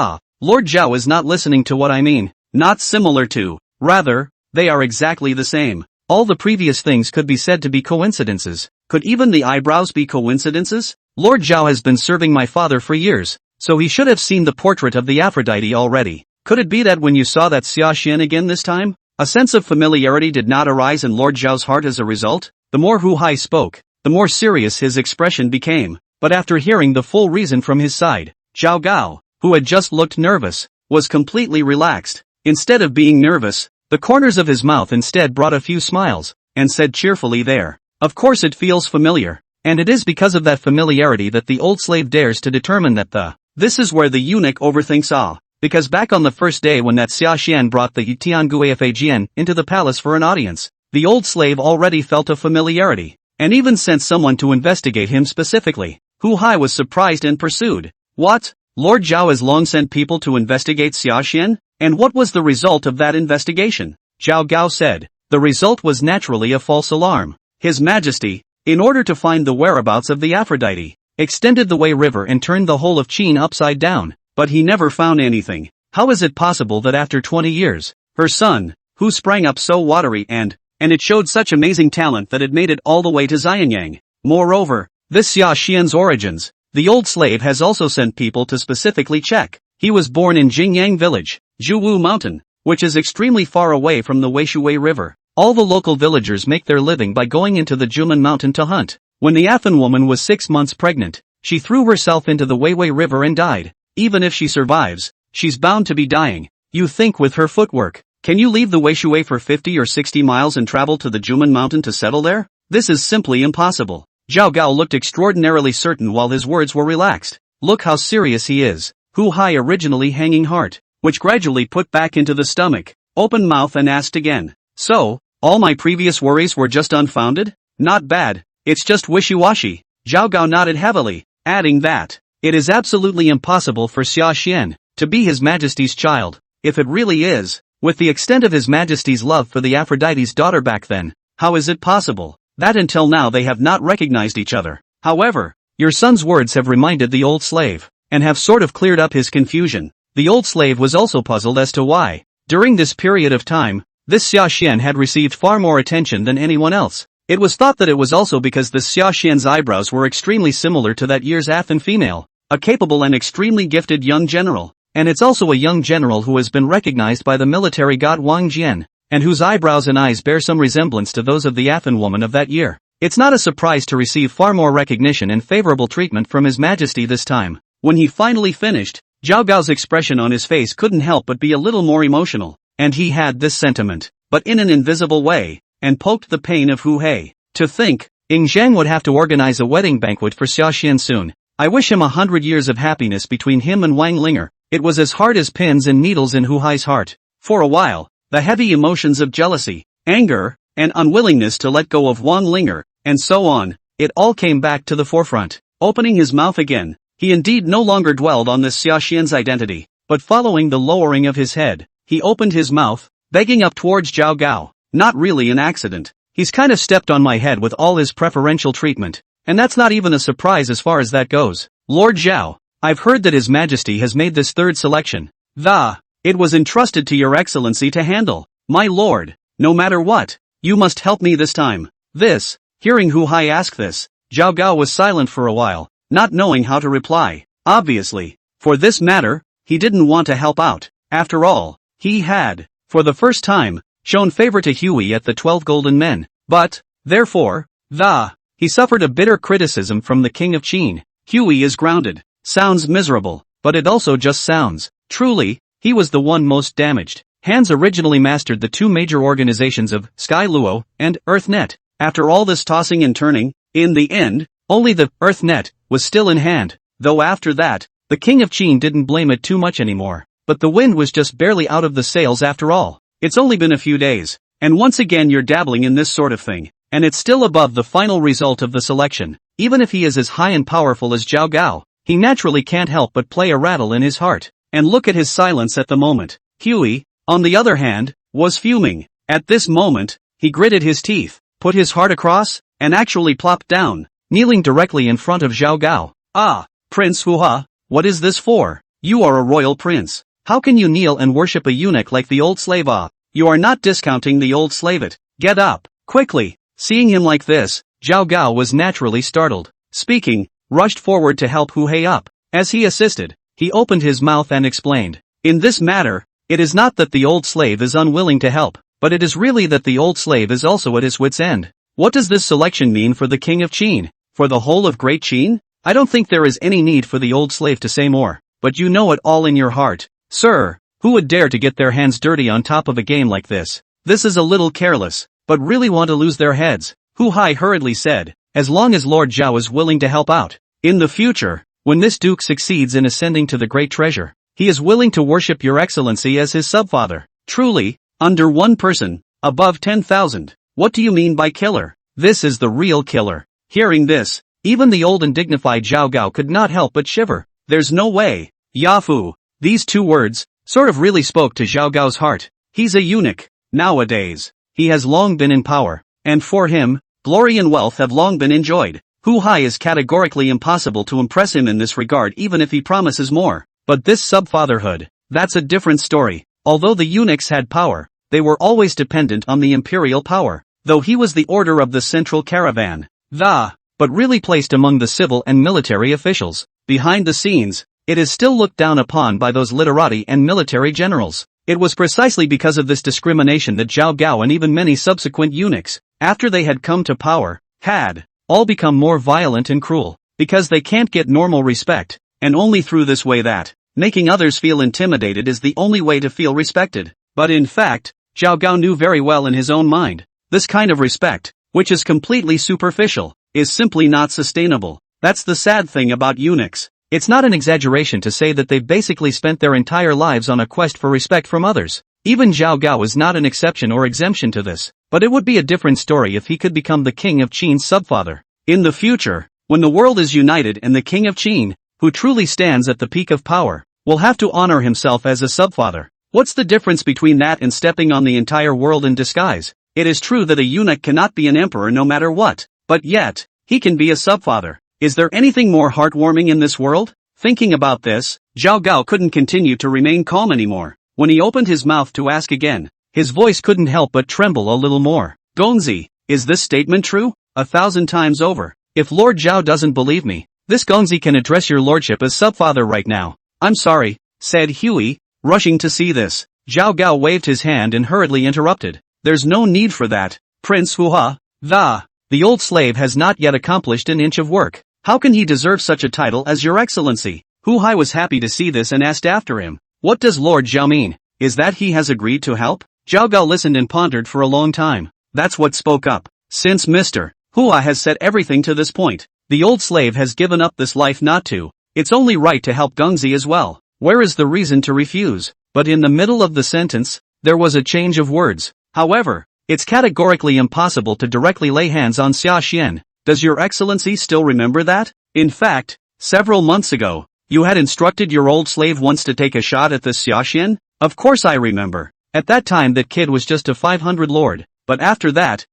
Lord Zhao is not listening to what I mean. Not similar to, rather, they are exactly the same. All the previous things could be said to be coincidences. Could even the eyebrows be coincidences? Lord Zhao has been serving my father for years, so he should have seen the portrait of the Aphrodite already. Could it be that when you saw that Sashan again this time, a sense of familiarity did not arise in Lord Zhao's heart as a result? The more Hu Hai spoke, the more serious his expression became. But after hearing the full reason from his side, Zhao Gao, who had just looked nervous, was completely relaxed. Instead of being nervous, the corners of his mouth instead brought a few smiles, and said cheerfully there, of course it feels familiar, and it is because of that familiarity that the old slave dares to determine that this is where the eunuch overthinks because back on the first day when that Sashan brought the Tianguifajian into the palace for an audience, the old slave already felt a familiarity, and even sent someone to investigate him specifically. Hu Hai was surprised and pursued, what? Lord Zhao has long sent people to investigate Sashan? And what was the result of that investigation? Zhao Gao said, the result was naturally a false alarm. His Majesty, in order to find the whereabouts of the Aphrodite, extended the Wei River and turned the whole of Qin upside down, but he never found anything. How is it possible that after 20 years, her son, who sprang up so watery and it showed such amazing talent that it made it all the way to Xianyang? Moreover, this Sashan's origins, the old slave has also sent people to specifically check. He was born in Jingyang village, Zhuwu Mountain, which is extremely far away from the Weishuwei River. All the local villagers make their living by going into the Juman Mountain to hunt. When the Athan woman was 6 months pregnant, she threw herself into the Weiwei River and died. Even if she survives, she's bound to be dying. You think with her footwork, can you leave the Weishuwei for 50 or 60 miles and travel to the Juman Mountain to settle there? This is simply impossible. Zhao Gao looked extraordinarily certain while his words were relaxed. Look how serious he is. Hu Hai originally hanging heart, which gradually put back into the stomach, opened mouth and asked again. So, all my previous worries were just unfounded? Not bad, it's just wishy-washy. Zhao Gao nodded heavily, adding that it is absolutely impossible for Sashan to be His Majesty's child. If it really is, with the extent of His Majesty's love for the Aphrodite's daughter back then, how is it possible that until now they have not recognized each other? However, your son's words have reminded the old slave, and have sort of cleared up his confusion. The old slave was also puzzled as to why, during this period of time, this Sashan had received far more attention than anyone else. It was thought that it was also because the Sashan's eyebrows were extremely similar to that year's Athen female, a capable and extremely gifted young general, and it's also a young general who has been recognized by the military god Wang Jian, and whose eyebrows and eyes bear some resemblance to those of the Athen woman of that year. It's not a surprise to receive far more recognition and favorable treatment from His Majesty this time. When he finally finished, Zhao Gao's expression on his face couldn't help but be a little more emotional, and he had this sentiment, but in an invisible way, and poked the pain of Hu Hei. To think, Ying Zhang would have to organize a wedding banquet for Sashan soon. I wish him 100 years of happiness between him and Wang Ling'er. It was as hard as pins and needles in Hu Hai's heart. For a while, the heavy emotions of jealousy, anger, and unwillingness to let go of Wang Ling'er, and so on, it all came back to the forefront. Opening his mouth again, he indeed no longer dwelled on this Sashan's identity, but following the lowering of his head, he opened his mouth, begging up towards Zhao Gao. Not really an accident. He's kind of stepped on my head with all his preferential treatment, and that's not even a surprise as far as that goes. Lord Zhao, I've heard that His Majesty has made this third selection. It was entrusted to Your Excellency to handle. My lord, no matter what, you must help me this time. Hearing Hu Hai ask this, Zhao Gao was silent for a while, not knowing how to reply. Obviously, for this matter, he didn't want to help out. After all, he had, for the first time, shown favor to Huey at the 12 Golden Men, but, therefore, he suffered a bitter criticism from the King of Qin. Huey is grounded. Sounds miserable, but it also just sounds. Truly, he was the one most damaged. Hans originally mastered the two major organizations of Sky Luo and EarthNet. After all this tossing and turning, in the end, only the EarthNet was still in hand, though after that, the King of Qin didn't blame it too much anymore. But the wind was just barely out of the sails after all. It's only been a few days, and once again you're dabbling in this sort of thing, and it's still above the final result of the selection. Even if he is as high and powerful as Zhao Gao, he naturally can't help but play a rattle in his heart. And look at his silence at the moment. Huey, on the other hand, was fuming. At this moment, he gritted his teeth, put his heart across, and actually plopped down, kneeling directly in front of Zhao Gao. Prince Hua, what is this for? You are a royal prince. How can you kneel and worship a eunuch like the old slave? You are not discounting the old slave. Get up, quickly. Seeing him like this, Zhao Gao was naturally startled. Speaking, rushed forward to help Hu Hei up. As he assisted, he opened his mouth and explained. In this matter, it is not that the old slave is unwilling to help, but it is really that the old slave is also at his wit's end. What does this selection mean for the King of Qin? For the whole of Great Qin? I don't think there is any need for the old slave to say more, but you know it all in your heart. Sir, who would dare to get their hands dirty on top of a game like this? This is a little careless, but really want to lose their heads. Hu Hai hurriedly said, as long as Lord Zhao is willing to help out. In the future, when this duke succeeds in ascending to the great treasure, he is willing to worship Your Excellency as his subfather. Truly, under one person, above 10,000. What do you mean by killer? This is the real killer. Hearing this, even the old and dignified Zhao Gao could not help but shiver. There's no way. Yafu. These two words, sort of really spoke to Zhao Gao's heart. He's a eunuch. Nowadays, he has long been in power, and for him, glory and wealth have long been enjoyed. Hu Hai is categorically impossible to impress him in this regard even if he promises more. But this subfatherhood, that's a different story. Although the eunuchs had power, they were always dependent on the imperial power, though he was the order of the central caravan. But really placed among the civil and military officials. Behind the scenes, it is still looked down upon by those literati and military generals. It was precisely because of this discrimination that Zhao Gao and even many subsequent eunuchs, after they had come to power, had all become more violent and cruel, because they can't get normal respect, and only through this way that making others feel intimidated is the only way to feel respected. But in fact, Zhao Gao knew very well in his own mind, this kind of respect which is completely superficial, is simply not sustainable. That's the sad thing about eunuchs. It's not an exaggeration to say that they've basically spent their entire lives on a quest for respect from others. Even Zhao Gao is not an exception or exemption to this, but it would be a different story if he could become the king of Qin's subfather. In the future, when the world is united and the king of Qin, who truly stands at the peak of power, will have to honor himself as a subfather. What's the difference between that and stepping on the entire world in disguise? It is true that a eunuch cannot be an emperor no matter what, but yet, he can be a subfather. Is there anything more heartwarming in this world? Thinking about this, Zhao Gao couldn't continue to remain calm anymore. When he opened his mouth to ask again, his voice couldn't help but tremble a little more. Gongzi, is this statement true? 1,000 times over. If Lord Zhao doesn't believe me, this Gongzi can address your lordship as subfather right now. I'm sorry, said Huey, rushing to see this. Zhao Gao waved his hand and hurriedly interrupted. There's no need for that, Prince Hua. The old slave has not yet accomplished an inch of work. How can he deserve such a title as Your Excellency? Hu Hai was happy to see this and asked after him. What does Lord Zhao mean? Is that he has agreed to help? Zhao Gao listened and pondered for a long time. That's what spoke up. Since Mr. Hua has said everything to this point, the old slave has given up this life not to. It's only right to help Gongzi as well. Where is the reason to refuse? But in the middle of the sentence, there was a change of words. However, it's categorically impossible to directly lay hands on Sashan. Does Your Excellency still remember that? In fact, several months ago, you had instructed your old slave once to take a shot at this Sashan? Of course I remember. At that time that kid was just a 500 lord, but after that,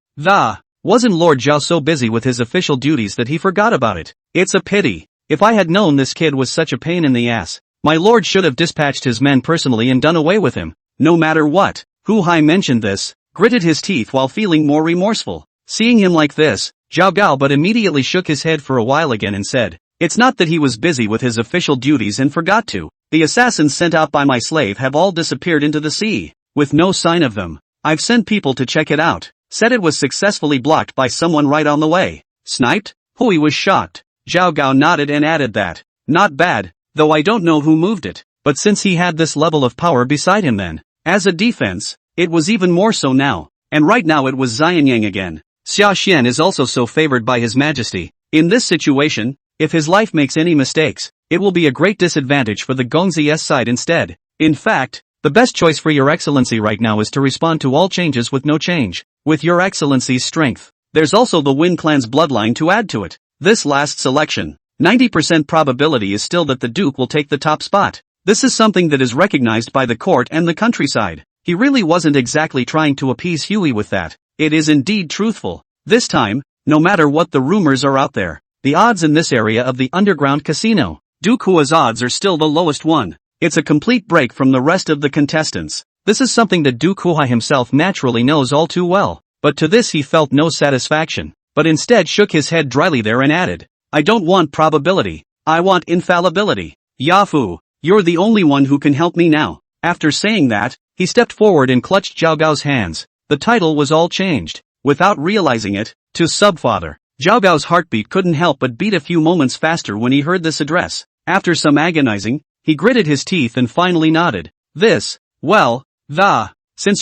wasn't Lord Zhao so busy with his official duties that he forgot about it? It's a pity. If I had known this kid was such a pain in the ass, my lord should have dispatched his men personally and done away with him. No matter what. Hu Hai mentioned this, gritted his teeth while feeling more remorseful. Seeing him like this, Zhao Gao but immediately shook his head for a while again and said, it's not that he was busy with his official duties and forgot to. The assassins sent out by my slave have all disappeared into the sea, with no sign of them. I've sent people to check it out, said it was successfully blocked by someone right on the way. Sniped? Hui was shocked. Zhao Gao nodded and added that. Not bad, though I don't know who moved it, but since he had this level of power beside him then, as a defense, it was even more so now, and right now it was Xianyang again. Xia Xian is also so favored by His Majesty. In this situation, if his life makes any mistakes, it will be a great disadvantage for the Gongzi's side instead. In fact, the best choice for Your Excellency right now is to respond to all changes with no change. With Your Excellency's strength, there's also the Win clan's bloodline to add to it. This last selection, 90% probability is still that the Duke will take the top spot. This is something that is recognized by the court and the countryside. He really wasn't exactly trying to appease Huey with that. It is indeed truthful. This time, no matter what the rumors are out there, the odds in this area of the underground casino, Duke Hua's odds are still the lowest one. It's a complete break from the rest of the contestants. This is something that Duke Hua himself naturally knows all too well, but to this he felt no satisfaction, but instead shook his head dryly there and added, I don't want probability, I want infallibility. Yafu, you're the only one who can help me now. After saying that, he stepped forward and clutched Zhao Gao's hands. The title was all changed, without realizing it, to Subfather. Zhao Gao's heartbeat couldn't help but beat a few moments faster when he heard this address. After some agonizing, he gritted his teeth and finally nodded. Since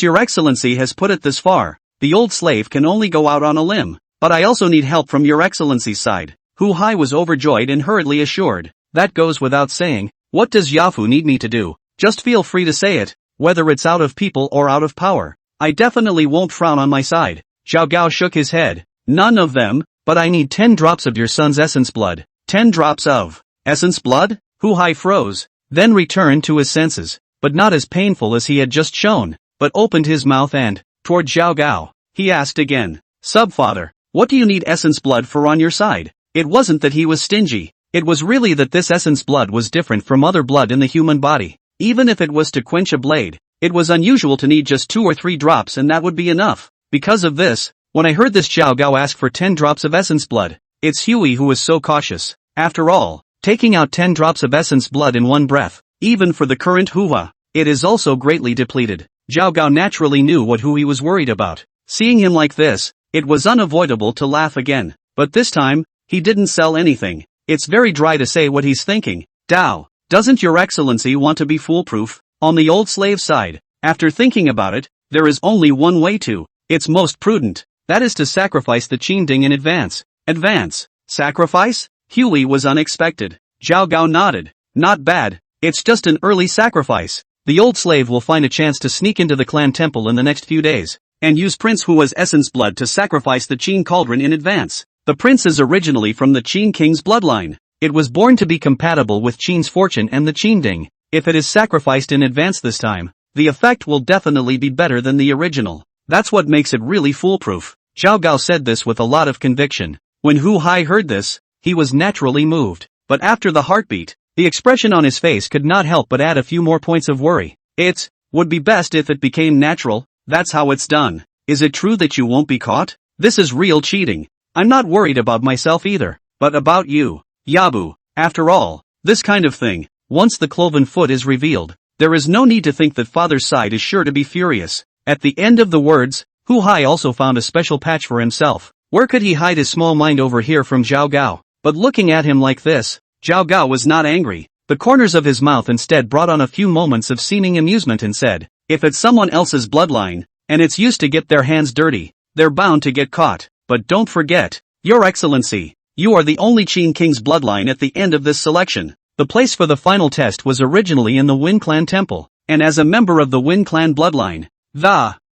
Your Excellency has put it this far, the old slave can only go out on a limb, but I also need help from Your Excellency's side. Hu Hai was overjoyed and hurriedly assured. That goes without saying. What does Yafu need me to do? Just feel free to say it, whether it's out of people or out of power. I definitely won't frown on my side. Zhao Gao shook his head. None of them, but I need 10 drops of your son's essence blood. 10 drops of essence blood? Hu Hai froze, then returned to his senses, but not as painful as he had just shown, but opened his mouth and, toward Zhao Gao, he asked again, Subfather, what do you need essence blood for on your side? It wasn't that he was stingy, it was really that this essence blood was different from other blood in the human body. Even if it was to quench a blade, it was unusual to need just 2 or 3 drops and that would be enough. Because of this, when I heard this Zhao Gao ask for 10 drops of essence blood, it's Huey who was so cautious. After all, taking out 10 drops of essence blood in one breath, even for the current Hua, it is also greatly depleted. Zhao Gao naturally knew what Huey was worried about. Seeing him like this, it was unavoidable to laugh again. But this time, he didn't sell anything. It's very dry to say what he's thinking. Dao, doesn't Your Excellency want to be foolproof? On the old slave side, after thinking about it, there is only one way to. It's most prudent. that is to sacrifice the Qin Ding in advance. Advance? Sacrifice? Huey was unexpected. Zhao Gao nodded. Not bad, it's just an early sacrifice. The old slave will find a chance to sneak into the clan temple in the next few days, and use Prince Hua's essence blood to sacrifice the Qin cauldron in advance. The prince is originally from the Qin king's bloodline. It was born to be compatible with Qin's fortune and the Qin Ding. If it is sacrificed in advance this time, the effect will definitely be better than the original. That's what makes it really foolproof. Zhao Gao said this with a lot of conviction. When Hu Hai heard this, he was naturally moved. But after the heartbeat, the expression on his face could not help but add a few more points of worry. It would be best if it became natural. That's how it's done. Is it true that you won't be caught? This is real cheating. I'm not worried about myself either, but about you, Yabu. After all, this kind of thing, once the cloven foot is revealed, there is no need to think that father's side is sure to be furious. At the end of the words, Hu Hai also found a special patch for himself. Where could he hide his small mind over here from Zhao Gao? But looking at him like this, Zhao Gao was not angry. The corners of his mouth instead brought on a few moments of seeming amusement and said, if it's someone else's bloodline, and it's used to get their hands dirty, they're bound to get caught. But don't forget, Your Excellency, you are the only Qin King's bloodline at the end of this selection. The place for the final test was originally in the Wen Clan temple, and as a member of the Wen Clan bloodline,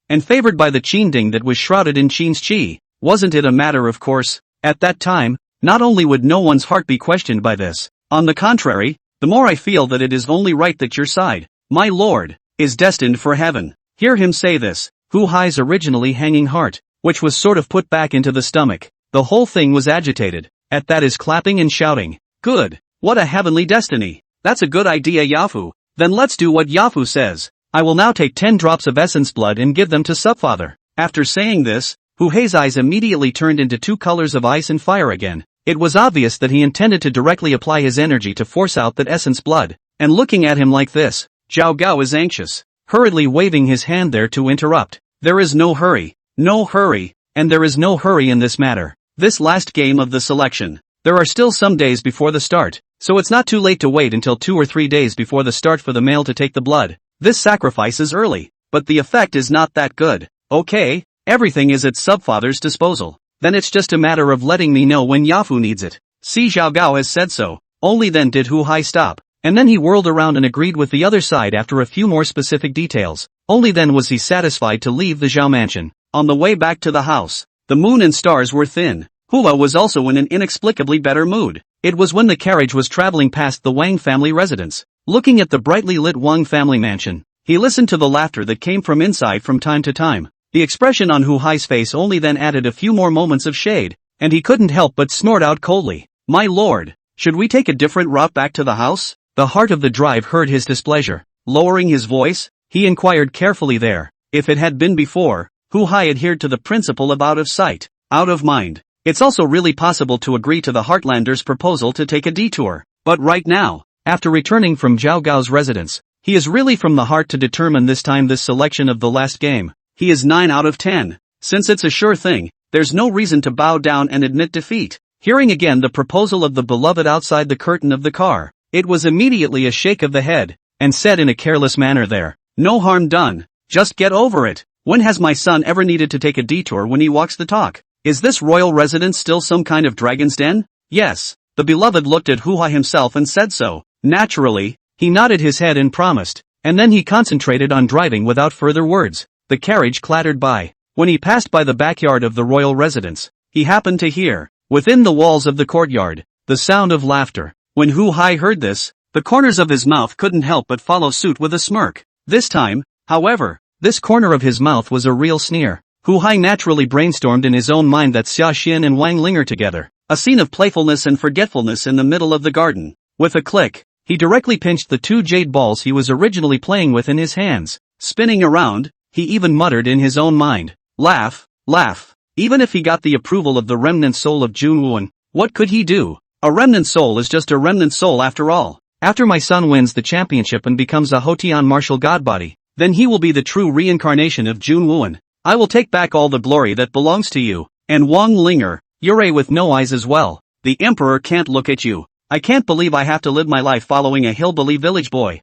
and favored by the Qin Ding that was shrouded in Qin's qi, wasn't it a matter of course? At that time, not only would no one's heart be questioned by this, on the contrary, the more I feel that it is only right that your side, my lord, is destined for heaven. Hear him say this. Hu Hai's originally hanging heart, which was sort of put back into the stomach. The whole thing was agitated. At that is clapping and shouting. Good. What a heavenly destiny. That's a good idea, Yafu. Then let's do what Yafu says. I will now take 10 drops of essence blood and give them to Subfather. After saying this, Hu Hei's eyes immediately turned into 2 colors of ice and fire again. It was obvious that he intended to directly apply his energy to force out that essence blood. And looking at him like this, Zhao Gao is anxious, hurriedly waving his hand there to interrupt. There is no hurry. No hurry, and there is no hurry in this matter. This last game of the selection. There are still some days before the start, so it's not too late to wait until 2 or 3 days before the start for the male to take the blood. This sacrifice is early, but the effect is not that good. Okay, everything is at Subfather's disposal. Then it's just a matter of letting me know when Yafu needs it. See, Zhao Gao has said so. Only then did Hu Hai stop, and then he whirled around and agreed with the other side after a few more specific details. Only then was he satisfied to leave the Zhao mansion. On the way back to the house, the moon and stars were thin. Hua was also in an inexplicably better mood. It was when the carriage was traveling past the Wang family residence. Looking at the brightly lit Wang family mansion, he listened to the laughter that came from inside from time to time. The expression on Hu Hai's face only then added a few more moments of shade, and he couldn't help but snort out coldly. My lord, should we take a different route back to the house? The heart of the drive heard his displeasure. Lowering his voice, he inquired carefully there. If it had been before, Hu Hai adhered to the principle of out of sight, out of mind. It's also really possible to agree to the Heartlander's proposal to take a detour. But right now, after returning from Zhao Gao's residence, he is really from the heart to determine this selection of the last game. He is 9 out of 10. Since it's a sure thing, there's no reason to bow down and admit defeat. Hearing again the proposal of the beloved outside the curtain of the car, it was immediately a shake of the head, and said in a careless manner there, no harm done, just get over it. When has my son ever needed to take a detour when he walks the talk? Is this royal residence still some kind of dragon's den? Yes, the beloved looked at Hu Hai himself and said so. Naturally, he nodded his head and promised, and then he concentrated on driving without further words. The carriage clattered by. When he passed by the backyard of the royal residence, he happened to hear, within the walls of the courtyard, the sound of laughter. When Hu Hai heard this, the corners of his mouth couldn't help but follow suit with a smirk. This time, however, this corner of his mouth was a real sneer. Hu Hai naturally brainstormed in his own mind that Sashan and Wang Ling'er together, a scene of playfulness and forgetfulness in the middle of the garden. With a click, he directly pinched the 2 jade balls he was originally playing with in his hands. Spinning around, he even muttered in his own mind, laugh, laugh. Even if he got the approval of the remnant soul of Junwuan, what could he do? A remnant soul is just a remnant soul after all. After my son wins the championship and becomes a Hotian martial godbody, then he will be the true reincarnation of Junwuan. I will take back all the glory that belongs to you. And Wang Ling'er, you're a with no eyes as well. The emperor can't look at you. I can't believe I have to live my life following a hillbilly village boy.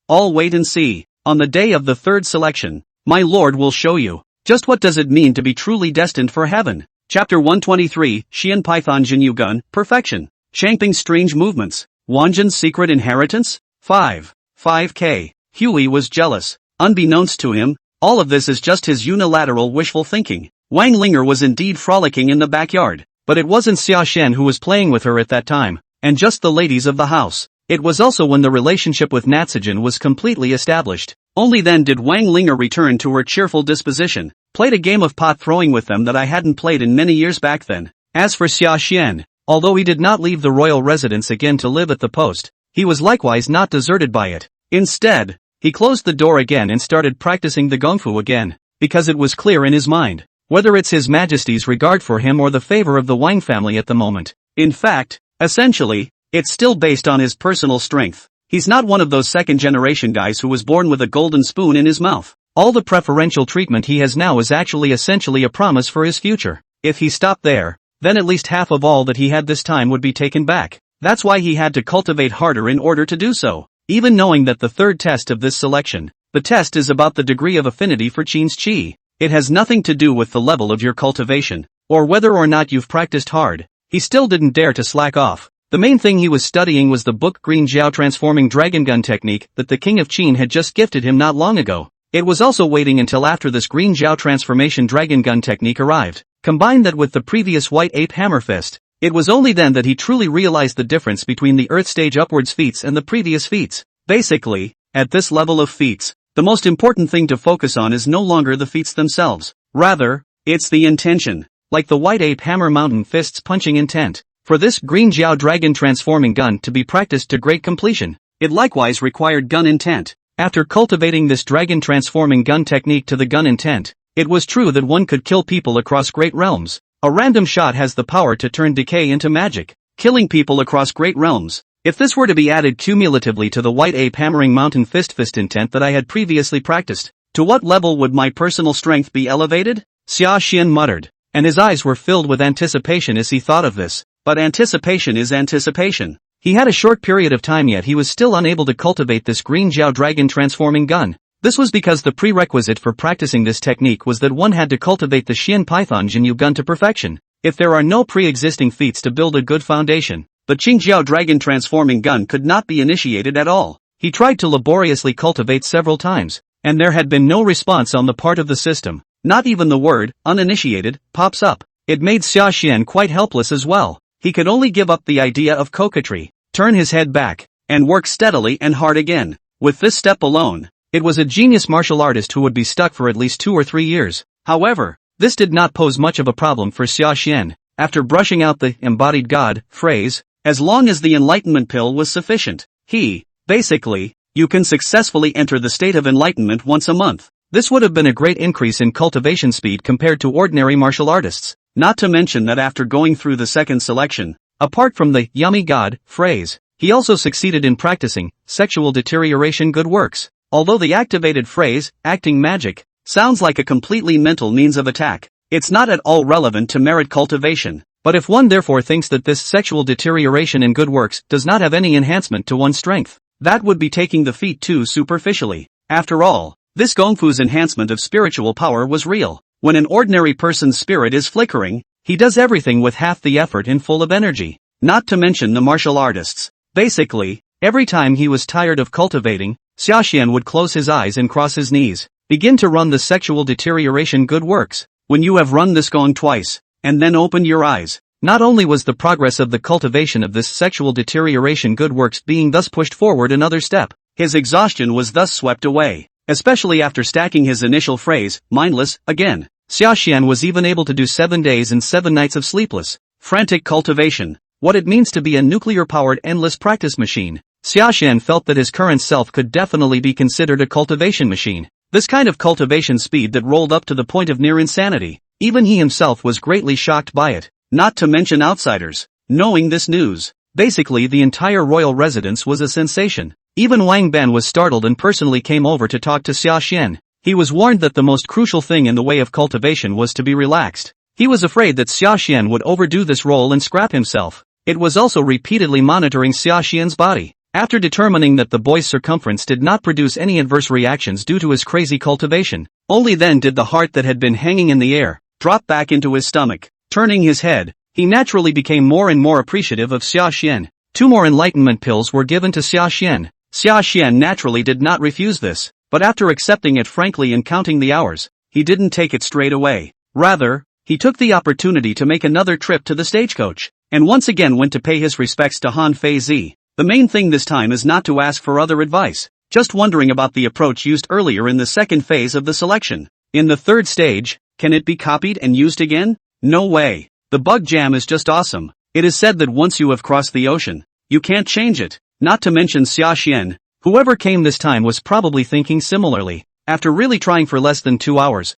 All wait and see. On the day of the 3rd selection, my lord will show you. Just what does it mean to be truly destined for heaven? Chapter 123, Xian Python Jinyu Gun, Perfection. Shangping's Strange Movements. Wanjin's Secret Inheritance? 5K. Huey was jealous. Unbeknownst to him, all of this is just his unilateral wishful thinking. Wang Ling'er was indeed frolicking in the backyard, but it wasn't Sashan who was playing with her at that time, and just the ladies of the house. It was also when the relationship with Natsujin was completely established. Only then did Wang Ling'er return to her cheerful disposition. Played a game of pot throwing with them that I hadn't played in many years back then. As for Sashan, although he did not leave the royal residence again to live at the post, he was likewise not deserted by it. Instead, he closed the door again and started practicing the gongfu again, because it was clear in his mind, whether it's His Majesty's regard for him or the favor of the Wang family at the moment. In fact, essentially, it's still based on his personal strength. He's not one of those second-generation guys who was born with a golden spoon in his mouth. All the preferential treatment he has now is actually essentially a promise for his future. If he stopped there, then at least half of all that he had this time would be taken back. That's why he had to cultivate harder in order to do so. Even knowing that the third test of this selection, the test is about the degree of affinity for Qin's Qi. It has nothing to do with the level of your cultivation, or whether or not you've practiced hard. He still didn't dare to slack off. The main thing he was studying was the book Green Jiao Transforming Dragon Gun Technique that the King of Qin had just gifted him not long ago. It was also waiting until after this Green Jiao Transformation Dragon Gun Technique arrived. Combine that with the previous White Ape Hammer Fist. It was only then that he truly realized the difference between the Earth Stage upwards feats and the previous feats. Basically, at this level of feats, the most important thing to focus on is no longer the feats themselves. Rather, it's the intention. Like the White Ape Hammer Mountain Fist's punching intent. For this Green Jiao Dragon Transforming Gun to be practiced to great completion, it likewise required gun intent. After cultivating this Dragon Transforming Gun technique to the gun intent, it was true that one could kill people across great realms. A random shot has the power to turn decay into magic, killing people across great realms. If this were to be added cumulatively to the White Ape Hammering Mountain Fist intent that I had previously practiced, to what level would my personal strength be elevated? Xia Xian muttered, and his eyes were filled with anticipation as he thought of this. But anticipation is anticipation. He had a short period of time yet he was still unable to cultivate this Green Jiao Dragon Transforming Gun. This was because the prerequisite for practicing this technique was that one had to cultivate the Xian Python Jinyu Gun to perfection. If there are no pre-existing feats to build a good foundation, the Qin Jiao Dragon Transforming Gun could not be initiated at all. He tried to laboriously cultivate several times, and there had been no response on the part of the system. Not even the word, uninitiated, pops up. It made Xia Xian quite helpless as well. He could only give up the idea of coquetry, turn his head back, and work steadily and hard again. With this step alone, it was a genius martial artist who would be stuck for at least 2 or 3 years. However, this did not pose much of a problem for Xia Xian. After brushing out the embodied God phrase, as long as the enlightenment pill was sufficient, you can successfully enter the state of enlightenment once a month. This would have been a great increase in cultivation speed compared to ordinary martial artists. Not to mention that after going through the second selection, apart from the yummy God phrase, he also succeeded in practicing sexual deterioration good works. Although the activated phrase, acting magic, sounds like a completely mental means of attack, it's not at all relevant to merit cultivation. But if one therefore thinks that this sexual deterioration in good works does not have any enhancement to one's strength, that would be taking the feat too superficially. After all, this gongfu's enhancement of spiritual power was real. When an ordinary person's spirit is flickering, he does everything with half the effort and full of energy. Not to mention the martial artists. Basically, every time he was tired of cultivating, Xia Xian would close his eyes and cross his knees, begin to run the sexual deterioration good works. When you have run this gong twice, and then opened your eyes, not only was the progress of the cultivation of this sexual deterioration good works being thus pushed forward another step, his exhaustion was thus swept away. Especially after stacking his initial phrase, mindless, again, Xia Xian was even able to do 7 days and 7 nights of sleepless, frantic cultivation. What it means to be a nuclear-powered endless practice machine. Xia Xian felt that his current self could definitely be considered a cultivation machine. This kind of cultivation speed that rolled up to the point of near insanity. Even he himself was greatly shocked by it. Not to mention outsiders. Knowing this news, basically the entire royal residence was a sensation. Even Wang Ban was startled and personally came over to talk to Xia Xian. He was warned that the most crucial thing in the way of cultivation was to be relaxed. He was afraid that Xia Xian would overdo this role and scrap himself. It was also repeatedly monitoring Xia Xian's body. After determining that the boy's circumference did not produce any adverse reactions due to his crazy cultivation, Only then did the heart that had been hanging in the air drop back into his stomach. Turning his head, he naturally became more and more appreciative of Sashan. 2 more enlightenment pills were given to Sashan. Sashan naturally did not refuse this, but after accepting it frankly and counting the hours, he didn't take it straight away. Rather, he took the opportunity to make another trip to the stagecoach, and once again went to pay his respects to Han Feizi. The main thing this time is not to ask for other advice, just wondering about the approach used earlier in the second phase of the selection. In the third stage, can it be copied and used again? No way. The bug jam is just awesome. It is said that once you have crossed the ocean, you can't change it. Not to mention Sashan, whoever came this time was probably thinking similarly. After really trying for less than 2 hours,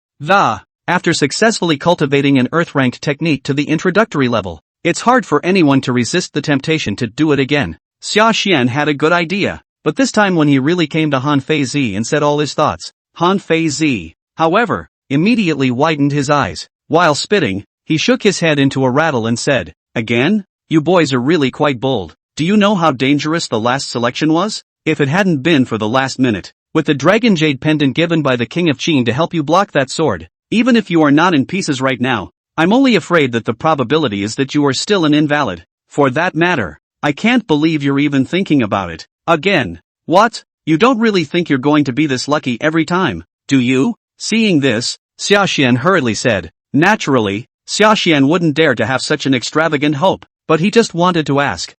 after successfully cultivating an earth-ranked technique to the introductory level, it's hard for anyone to resist the temptation to do it again. Sashan had a good idea, but this time when he really came to Han Feizi and said all his thoughts, Han Feizi, however, immediately widened his eyes. While spitting, he shook his head into a rattle and said, "Again? You boys are really quite bold. Do you know how dangerous the last selection was? If it hadn't been for the last minute, with the dragon jade pendant given by the king of Qin to help you block that sword, even if you are not in pieces right now, I'm only afraid that the probability is that you are still an invalid. For that matter, I can't believe you're even thinking about it. Again. What? You don't really think you're going to be this lucky every time, do you?" Seeing this, Sashan hurriedly said. Naturally, Sashan wouldn't dare to have such an extravagant hope, but he just wanted to ask,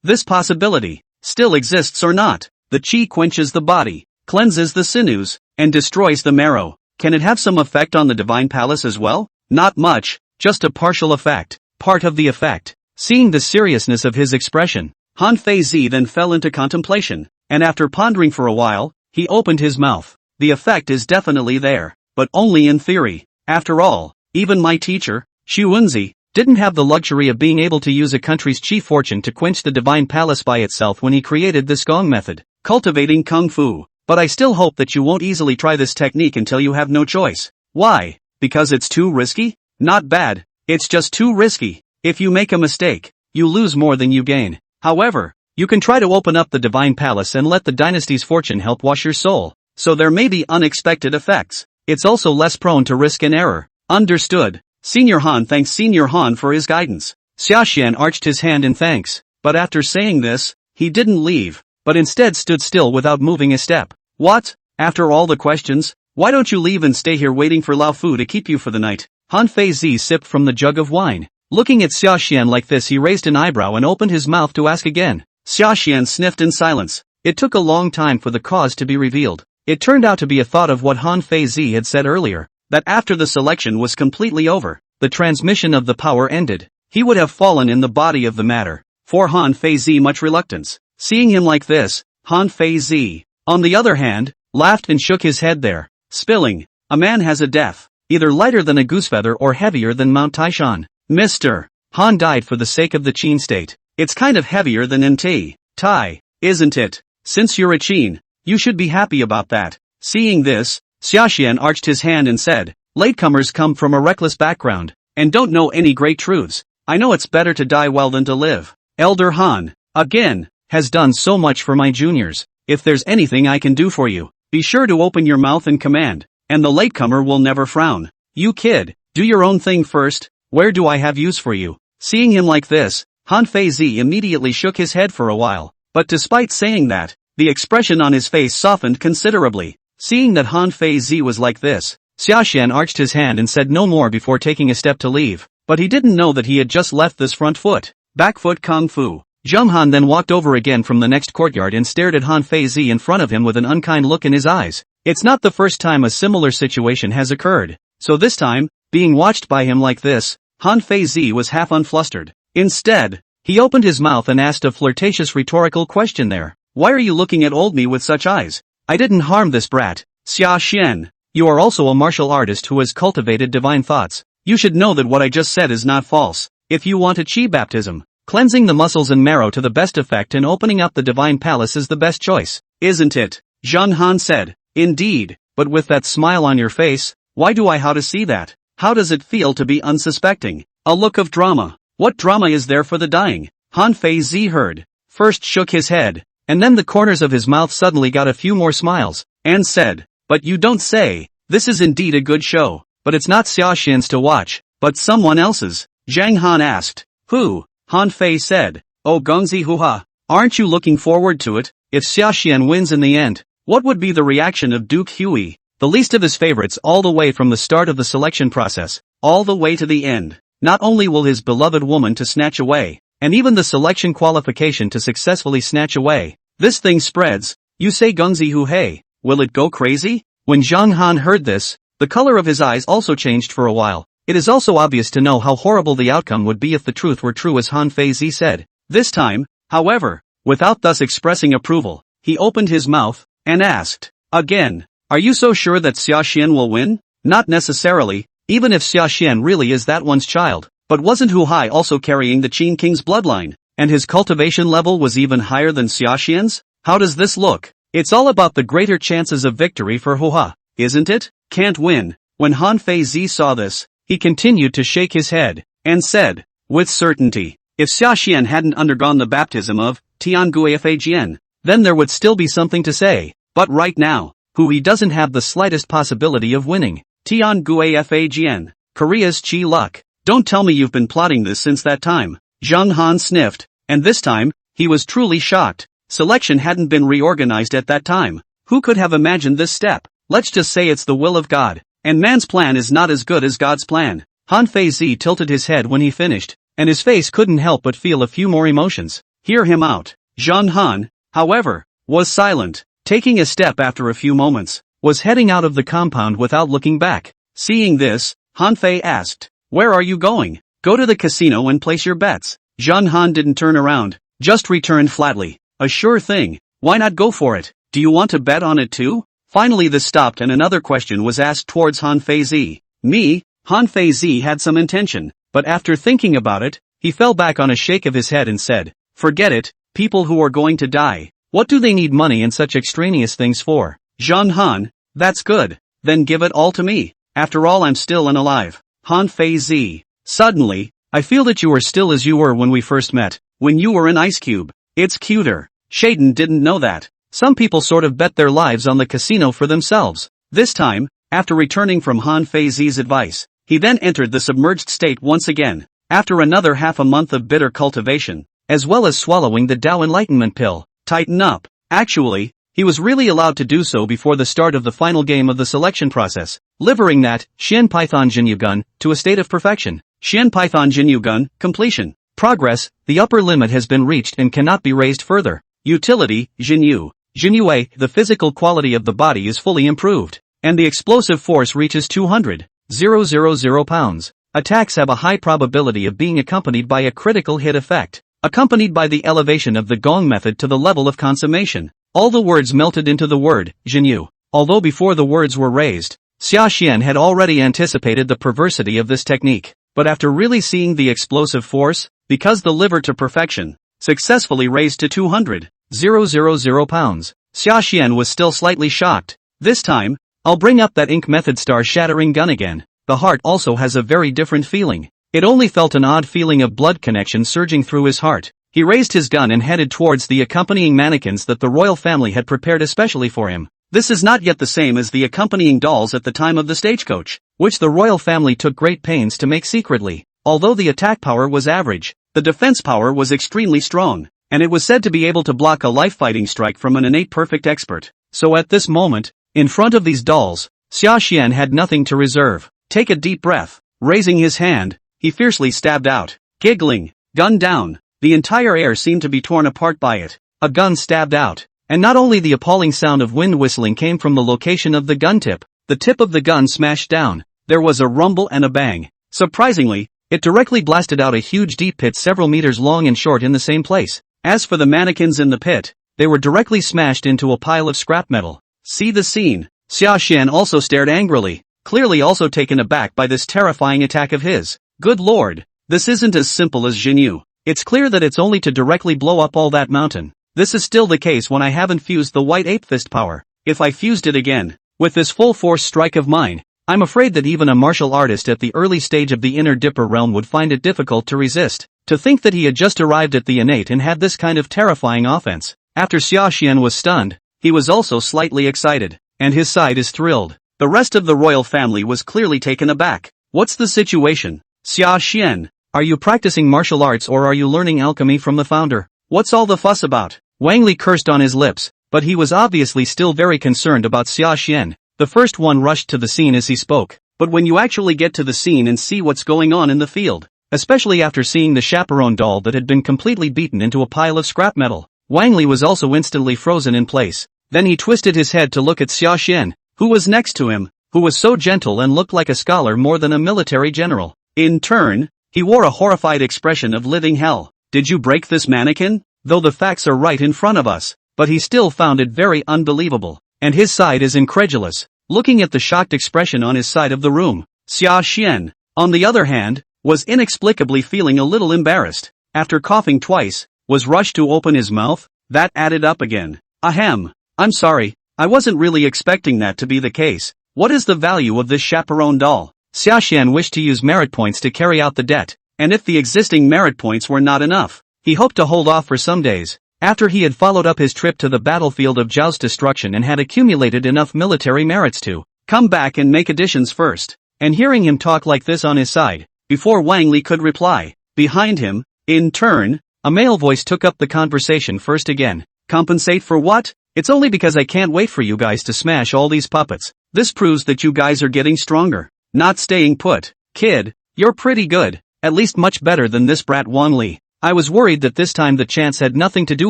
this possibility still exists or not? The qi quenches the body, cleanses the sinews, and destroys the marrow. Can it have some effect on the divine palace as well? Not much, just a partial effect, part of the effect. Seeing the seriousness of his expression, Han Feizi then fell into contemplation, and after pondering for a while, he opened his mouth. The effect is definitely there, but only in theory. After all, even my teacher, Xuanzi, didn't have the luxury of being able to use a country's qi fortune to quench the divine palace by itself when he created this gong method, cultivating kung fu. But I still hope that you won't easily try this technique until you have no choice. Why? Because it's too risky? Not bad, it's just too risky. If you make a mistake, you lose more than you gain. However, you can try to open up the divine palace and let the dynasty's fortune help wash your soul, so there may be unexpected effects. It's also less prone to risk and error. Understood. Senior Han thanks Senior Han for his guidance. Sashan arched his hand in thanks, but after saying this, he didn't leave, but instead stood still without moving a step. What? After all the questions, why don't you leave and stay here waiting for Lao Fu to keep you for the night? Han Feizi sipped from the jug of wine. Looking at Sashan like this, he raised an eyebrow and opened his mouth to ask again. Sashan sniffed in silence. It took a long time for the cause to be revealed. It turned out to be a thought of what Han Feizi had said earlier, that after the selection was completely over, the transmission of the power ended, he would have fallen in the body of the matter. For Han Feizi much reluctance. Seeing him like this, Han Feizi, on the other hand, laughed and shook his head there. Spilling. A man has a death, either lighter than a goosefeather or heavier than Mount Taishan. Mr. Han died for the sake of the Qin state. It's kind of heavier than NT. Tai, isn't it? Since you're a Qin, you should be happy about that. Seeing this, Sashan arched his hand and said, "Latecomers come from a reckless background, and don't know any great truths. I know it's better to die well than to live. Elder Han, again, has done so much for my juniors. If there's anything I can do for you, be sure to open your mouth and command, and the latecomer will never frown. You kid, do your own thing first. Where do I have use for you?" Seeing him like this, Han Feizi immediately shook his head for a while, but despite saying that, the expression on his face softened considerably. Seeing that Han Feizi was like this, Sashan arched his hand and said no more before taking a step to leave, but he didn't know that he had just left this front foot, back foot kung fu. Jumhan then walked over again from the next courtyard and stared at Han Feizi in front of him with an unkind look in his eyes. It's not the first time a similar situation has occurred, so this time, being watched by him like this, Han Feizi was half unflustered. Instead, he opened his mouth and asked a flirtatious rhetorical question there. "Why are you looking at old me with such eyes? I didn't harm this brat. Sashan, you are also a martial artist who has cultivated divine thoughts. You should know that what I just said is not false. If you want a qi baptism, cleansing the muscles and marrow to the best effect and opening up the divine palace is the best choice, isn't it?" Zhang Han said. "Indeed, but with that smile on your face, why do I how to see that? How does it feel to be unsuspecting? A look of drama. What drama is there for the dying?" Han Feizi heard, first shook his head, and then the corners of his mouth suddenly got a few more smiles, and said, "But you don't say, this is indeed a good show, but it's not Sashan's to watch, but someone else's. Zhang Han asked. Who? Han Fei said. Oh Gongzi Huha, aren't you looking forward to it? If Sashan wins in the end, what would be the reaction of Duke Huey, the least of his favorites all the way from the start of the selection process, all the way to the end? Not only will his beloved woman to snatch away, and even the selection qualification to successfully snatch away, this thing spreads. You say Gongzi Hu hey, will it go crazy? When Zhang Han heard this, the color of his eyes also changed for a while. It is also obvious to know how horrible the outcome would be if the truth were true as Han Fei Zi said. This time, however, without thus expressing approval, he opened his mouth, and asked, again, are you so sure that Sashan will win? Not necessarily, even if Sashan really is that one's child, but wasn't Hu Hai also carrying the Qin King's bloodline, and his cultivation level was even higher than Sashan's? How does this look? It's all about the greater chances of victory for Hu Ha, isn't it? Can't win. When Han Fei Zi saw this, he continued to shake his head, and said, with certainty, if Sashan hadn't undergone the baptism of Tianguifagien, then there would still be something to say, but right now, Hui doesn't have the slightest possibility of winning. Tianguifagien, Korea's Chi Luck. Don't tell me you've been plotting this since that time. Zhang Han sniffed, and this time, he was truly shocked. Selection hadn't been reorganized at that time. Who could have imagined this step? Let's just say it's the will of God. And man's plan is not as good as God's plan. Han Fei Zi tilted his head when he finished, and his face couldn't help but feel a few more emotions. Hear him out. Zhang Han, however, was silent, taking a step after a few moments, was heading out of the compound without looking back. Seeing this, Han Fei asked, where are you going? Go to the casino and place your bets. Zhang Han didn't turn around, just returned flatly. A sure thing, why not go for it? Do you want to bet on it too? Finally this stopped and another question was asked towards Han Fei Zi. Me? Han Fei Zi had some intention, but after thinking about it, he fell back on a shake of his head and said, forget it, people who are going to die. What do they need money and such extraneous things for? Zhang Han, that's good, then give it all to me. After all I'm still unalive. Han Fei Zi. Suddenly, I feel that you are still as you were when we first met, when you were an ice cube. It's cuter. Shaden didn't know that. Some people sort of bet their lives on the casino for themselves. This time, after returning from Han Fei Zi's advice, he then entered the submerged state once again, after another half a month of bitter cultivation, as well as swallowing the Tao Enlightenment pill. Tighten up. Actually, he was really allowed to do so before the start of the final game of the selection process, livering that Xian Python Jinyu Gun to a state of perfection. Xian Python Jinyu Gun, completion. Progress, the upper limit has been reached and cannot be raised further. Utility, Jinyu. Jinyue, the physical quality of the body is fully improved, and the explosive force reaches 200,000 pounds. Attacks have a high probability of being accompanied by a critical hit effect, accompanied by the elevation of the gong method to the level of consummation. All the words melted into the word, Jinyu. Although before the words were raised, Sashan had already anticipated the perversity of this technique, but after really seeing the explosive force, because the liver to perfection, successfully raised to 200,000 pounds, Sashan was still slightly shocked. This time, I'll bring up that ink method star-shattering gun again. The heart also has a very different feeling. It only felt an odd feeling of blood connection surging through his heart. He raised his gun and headed towards the accompanying mannequins that the royal family had prepared especially for him. This is not yet the same as the accompanying dolls at the time of the stagecoach, which the royal family took great pains to make secretly. Although the attack power was average, the defense power was extremely strong, and it was said to be able to block a life-fighting strike from an innate perfect expert. So at this moment, in front of these dolls, Sashan had nothing to reserve. Take a deep breath. Raising his hand, he fiercely stabbed out. Giggling. Gun down. The entire air seemed to be torn apart by it. A gun stabbed out. And not only the appalling sound of wind whistling came from the location of the gun tip. The tip of the gun smashed down. There was a rumble and a bang. Surprisingly, it directly blasted out a huge deep pit several meters long and short in the same place. As for the mannequins in the pit, they were directly smashed into a pile of scrap metal. See the scene. Sashan also stared angrily, clearly also taken aback by this terrifying attack of his. Good lord, this isn't as simple as Jinyu. It's clear that it's only to directly blow up all that mountain. This is still the case when I haven't fused the white ape fist power. If I fused it again, with this full force strike of mine, I'm afraid that even a martial artist at the early stage of the inner dipper realm would find it difficult to resist. To think that he had just arrived at the innate and had this kind of terrifying offense. After Sashan was stunned, he was also slightly excited, and his side is thrilled. The rest of the royal family was clearly taken aback. What's the situation? Sashan, are you practicing martial arts or are you learning alchemy from the founder? What's all the fuss about? Wang Li cursed on his lips, but he was obviously still very concerned about Sashan. The first one rushed to the scene as he spoke. But when you actually get to the scene and see what's going on in the field, especially after seeing the chaperone doll that had been completely beaten into a pile of scrap metal, Wang Li was also instantly frozen in place. Then he twisted his head to look at Sashan, who was next to him, who was so gentle and looked like a scholar more than a military general. In turn, he wore a horrified expression of living hell. Did you break this mannequin? Though the facts are right in front of us, but he still found it very unbelievable, and his side is incredulous, looking at the shocked expression on his side of the room. Sashan, on the other hand, was inexplicably feeling a little embarrassed. After coughing twice, was rushed to open his mouth. That added up again. Ahem. I'm sorry, I wasn't really expecting that to be the case. What is the value of this chaperone doll? Sashan wished to use merit points to carry out the debt, and if the existing merit points were not enough, he hoped to hold off for some days. After he had followed up his trip to the battlefield of Zhao's destruction and had accumulated enough military merits to come back and make additions first. And hearing him talk like this on his side, before Wang Li could reply, behind him, in turn, a male voice took up the conversation first again. Compensate for what? It's only because I can't wait for you guys to smash all these puppets. This proves that you guys are getting stronger, not staying put. Kid, you're pretty good, at least much better than this brat Wang Li. I was worried that this time the chance had nothing to do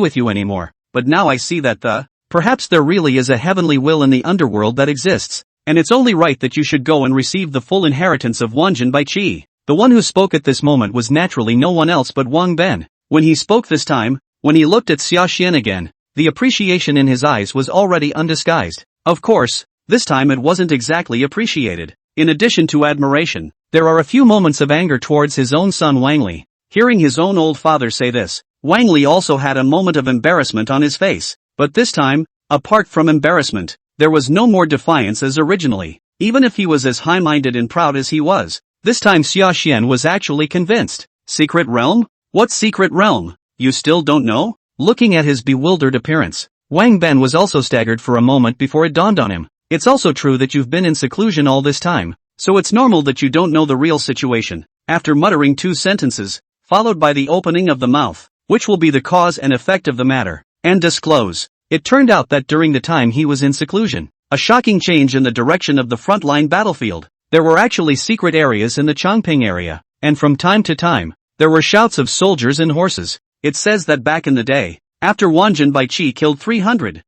with you anymore, but now I see that perhaps there really is a heavenly will in the underworld that exists, and it's only right that you should go and receive the full inheritance of Wanjin by Qi. The one who spoke at this moment was naturally no one else but Wang Ben. When he spoke this time, when he looked at Sashan again, the appreciation in his eyes was already undisguised. Of course, this time it wasn't exactly appreciated. In addition to admiration, there are a few moments of anger towards his own son Wang Li. Hearing his own old father say this, Wang Li also had a moment of embarrassment on his face, but this time, apart from embarrassment, there was no more defiance as originally. Even if he was as high-minded and proud as he was, this time Sashan was actually convinced. Secret realm? What secret realm? You still don't know? Looking at his bewildered appearance, Wang Ben was also staggered for a moment before it dawned on him. It's also true that you've been in seclusion all this time, so it's normal that you don't know the real situation. After muttering two sentences, followed by the opening of the mouth, which will be the cause and effect of the matter, and disclose. It turned out that during the time he was in seclusion, a shocking change in the direction of the frontline battlefield. There were actually secret areas in the Chongping area, and from time to time, there were shouts of soldiers and horses. It says that back in the day, after Wanjin Bai Qi killed 300,000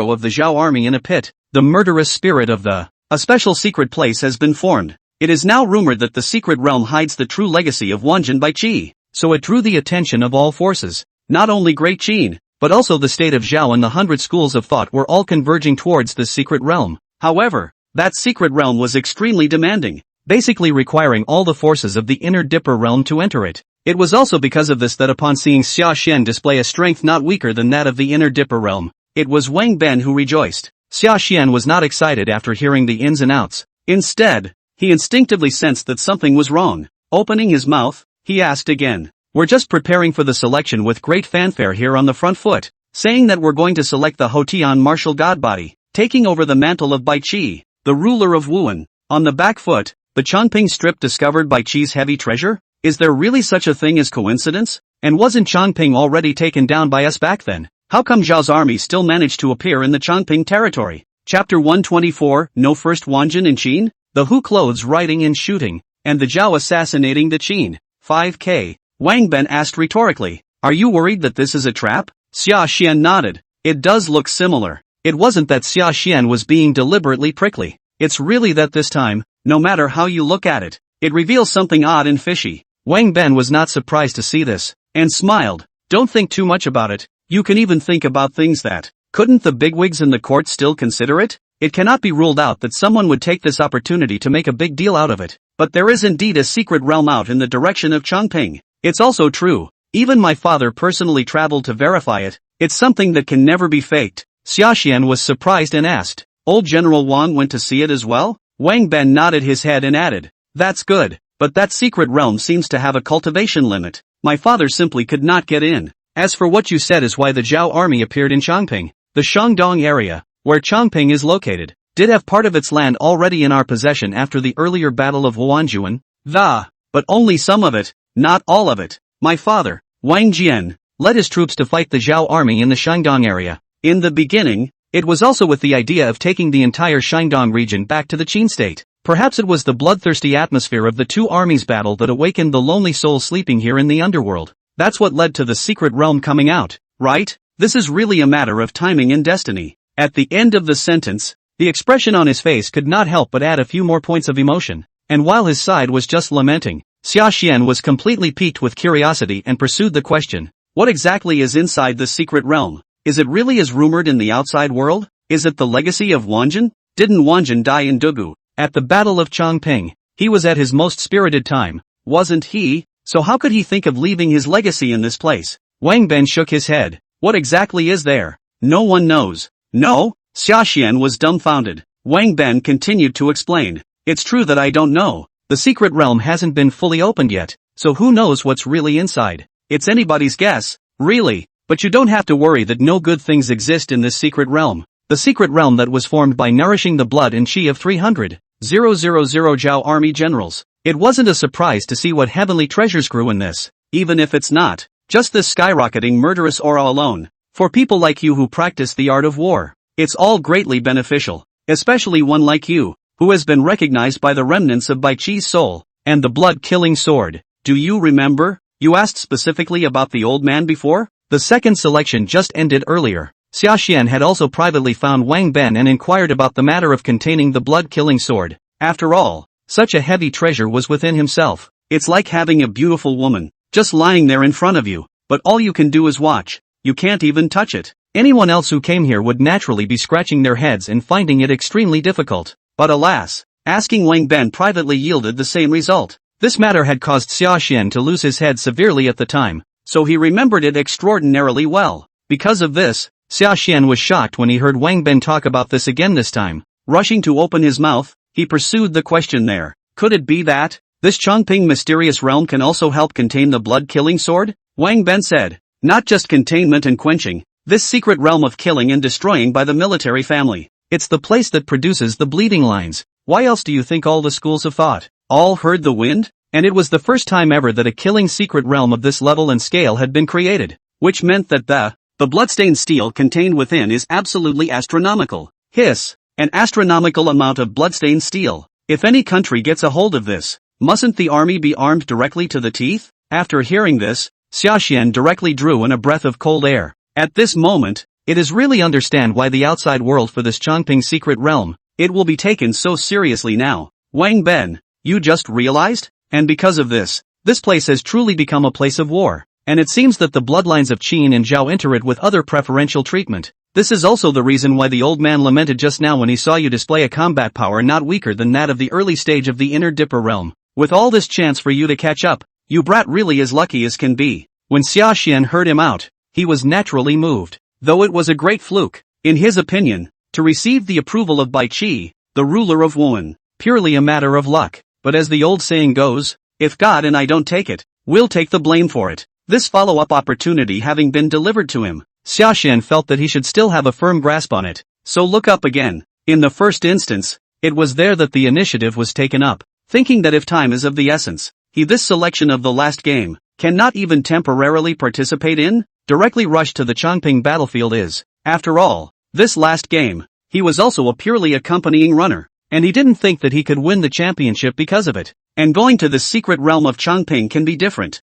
of the Zhao army in a pit, the murderous spirit of a special secret place has been formed. It is now rumored that the secret realm hides the true legacy of Wanjin Bai Qi, so it drew the attention of all forces. Not only Great Qin, but also the state of Zhao and the 100 schools of thought were all converging towards this secret realm. However, that secret realm was extremely demanding, basically requiring all the forces of the inner Dipper realm to enter it. It was also because of this that upon seeing Sashan display a strength not weaker than that of the inner Dipper realm, it was Wang Ben who rejoiced. Sashan was not excited after hearing the ins and outs. Instead, he instinctively sensed that something was wrong. Opening his mouth, he asked again. We're just preparing for the selection with great fanfare here on the front foot, saying that we're going to select the Hotian martial god body, taking over the mantle of Bai Qi, the ruler of Wuan. On the back foot, the Chongping strip discovered by Qi's heavy treasure? Is there really such a thing as coincidence? And wasn't Chongping already taken down by us back then? How come Zhao's army still managed to appear in the Chongping territory? Chapter 124, No First Wanjin in Qin? The Hu clothes riding and shooting, and the Zhao assassinating the Qin. 5K. Wang Ben asked rhetorically. Are you worried that this is a trap? Sashan nodded. It does look similar. It wasn't that Sashan was being deliberately prickly. It's really that this time, no matter how you look at it, it reveals something odd and fishy. Wang Ben was not surprised to see this, and smiled. Don't think too much about it. You can even think about things that, couldn't the bigwigs in the court still consider it? It cannot be ruled out that someone would take this opportunity to make a big deal out of it. But there is indeed a secret realm out in the direction of Chongping. It's also true. Even my father personally traveled to verify it. It's something that can never be faked. Sashan was surprised and asked. Old General Wang went to see it as well? Wang Ben nodded his head and added. That's good, but that secret realm seems to have a cultivation limit. My father simply could not get in. As for what you said is why the Zhao army appeared in Chongping, the Shandong area, where Chongping is located. did have part of its land already in our possession after the earlier Battle of Huanjuan. But only some of it, not all of it. My father, Wang Jian, led his troops to fight the Zhao army in the Shandong area. In the beginning, it was also with the idea of taking the entire Shandong region back to the Qin state. Perhaps it was the bloodthirsty atmosphere of the two armies' battle that awakened the lonely soul sleeping here in the underworld. That's what led to the secret realm coming out, right? This is really a matter of timing and destiny. At the end of the sentence, the expression on his face could not help but add a few more points of emotion. And while his side was just lamenting, Sashan was completely piqued with curiosity and pursued the question. What exactly is inside the secret realm? Is it really as rumored in the outside world? Is it the legacy of Wanjin? Didn't Wanjin die in Dugu? At the Battle of Chongping, he was at his most spirited time, wasn't he? So how could he think of leaving his legacy in this place? Wang Ben shook his head. What exactly is there? No one knows. No? Sashan was dumbfounded. Wang Ben continued to explain. It's true that I don't know. The secret realm hasn't been fully opened yet, so who knows what's really inside? It's anybody's guess, really. But you don't have to worry that no good things exist in this secret realm. The secret realm that was formed by nourishing the blood and chi of 300,000 Zhao army generals. It wasn't a surprise to see what heavenly treasures grew in this, even if it's not just this skyrocketing murderous aura alone. For people like you who practice the art of war, it's all greatly beneficial, especially one like you, who has been recognized by the remnants of Bai Chi's soul, and the blood-killing sword. Do you remember? You asked specifically about the old man before? The second selection just ended earlier. Sashan had also privately found Wang Ben and inquired about the matter of containing the blood-killing sword. After all, such a heavy treasure was within himself. It's like having a beautiful woman, just lying there in front of you, but all you can do is watch. You can't even touch it. Anyone else who came here would naturally be scratching their heads and finding it extremely difficult. But alas, asking Wang Ben privately yielded the same result. This matter had caused Sashan to lose his head severely at the time, so he remembered it extraordinarily well. Because of this, Sashan was shocked when he heard Wang Ben talk about this again this time. Rushing to open his mouth, he pursued the question there. Could it be that this Chongping mysterious realm can also help contain the blood-killing sword? Wang Ben said. Not just containment and quenching, this secret realm of killing and destroying by the military family. It's the place that produces the bleeding lines. Why else do you think all the schools have fought? All heard the wind? And it was the first time ever that a killing secret realm of this level and scale had been created, which meant that the bloodstained steel contained within is absolutely astronomical. Hiss, an astronomical amount of bloodstained steel. If any country gets a hold of this, mustn't the army be armed directly to the teeth? After hearing this, Sashan directly drew in a breath of cold air. At this moment, it is really understand why the outside world for this Chongping secret realm, it will be taken so seriously now. Wang Ben, you just realized? And because of this place has truly become a place of war. And it seems that the bloodlines of Qin and Zhao enter it with other preferential treatment. This is also the reason why the old man lamented just now when he saw you display a combat power not weaker than that of the early stage of the inner Dipper realm. With all this chance for you to catch up, you brat really as lucky as can be. When Sashan heard him out, he was naturally moved. Though it was a great fluke, in his opinion, to receive the approval of Bai Chi, the ruler of Wuhan. Purely a matter of luck. But as the old saying goes, if God and I don't take it, we'll take the blame for it. This follow-up opportunity having been delivered to him, Sashan felt that he should still have a firm grasp on it. So look up again. In the first instance, it was there that the initiative was taken up. Thinking that if time is of the essence, this selection of the last game, cannot even temporarily participate in, directly rush to the Chongping battlefield is, after all, this last game. He was also a purely accompanying runner, and he didn't think that he could win the championship because of it. And going to the secret realm of Chongping can be different.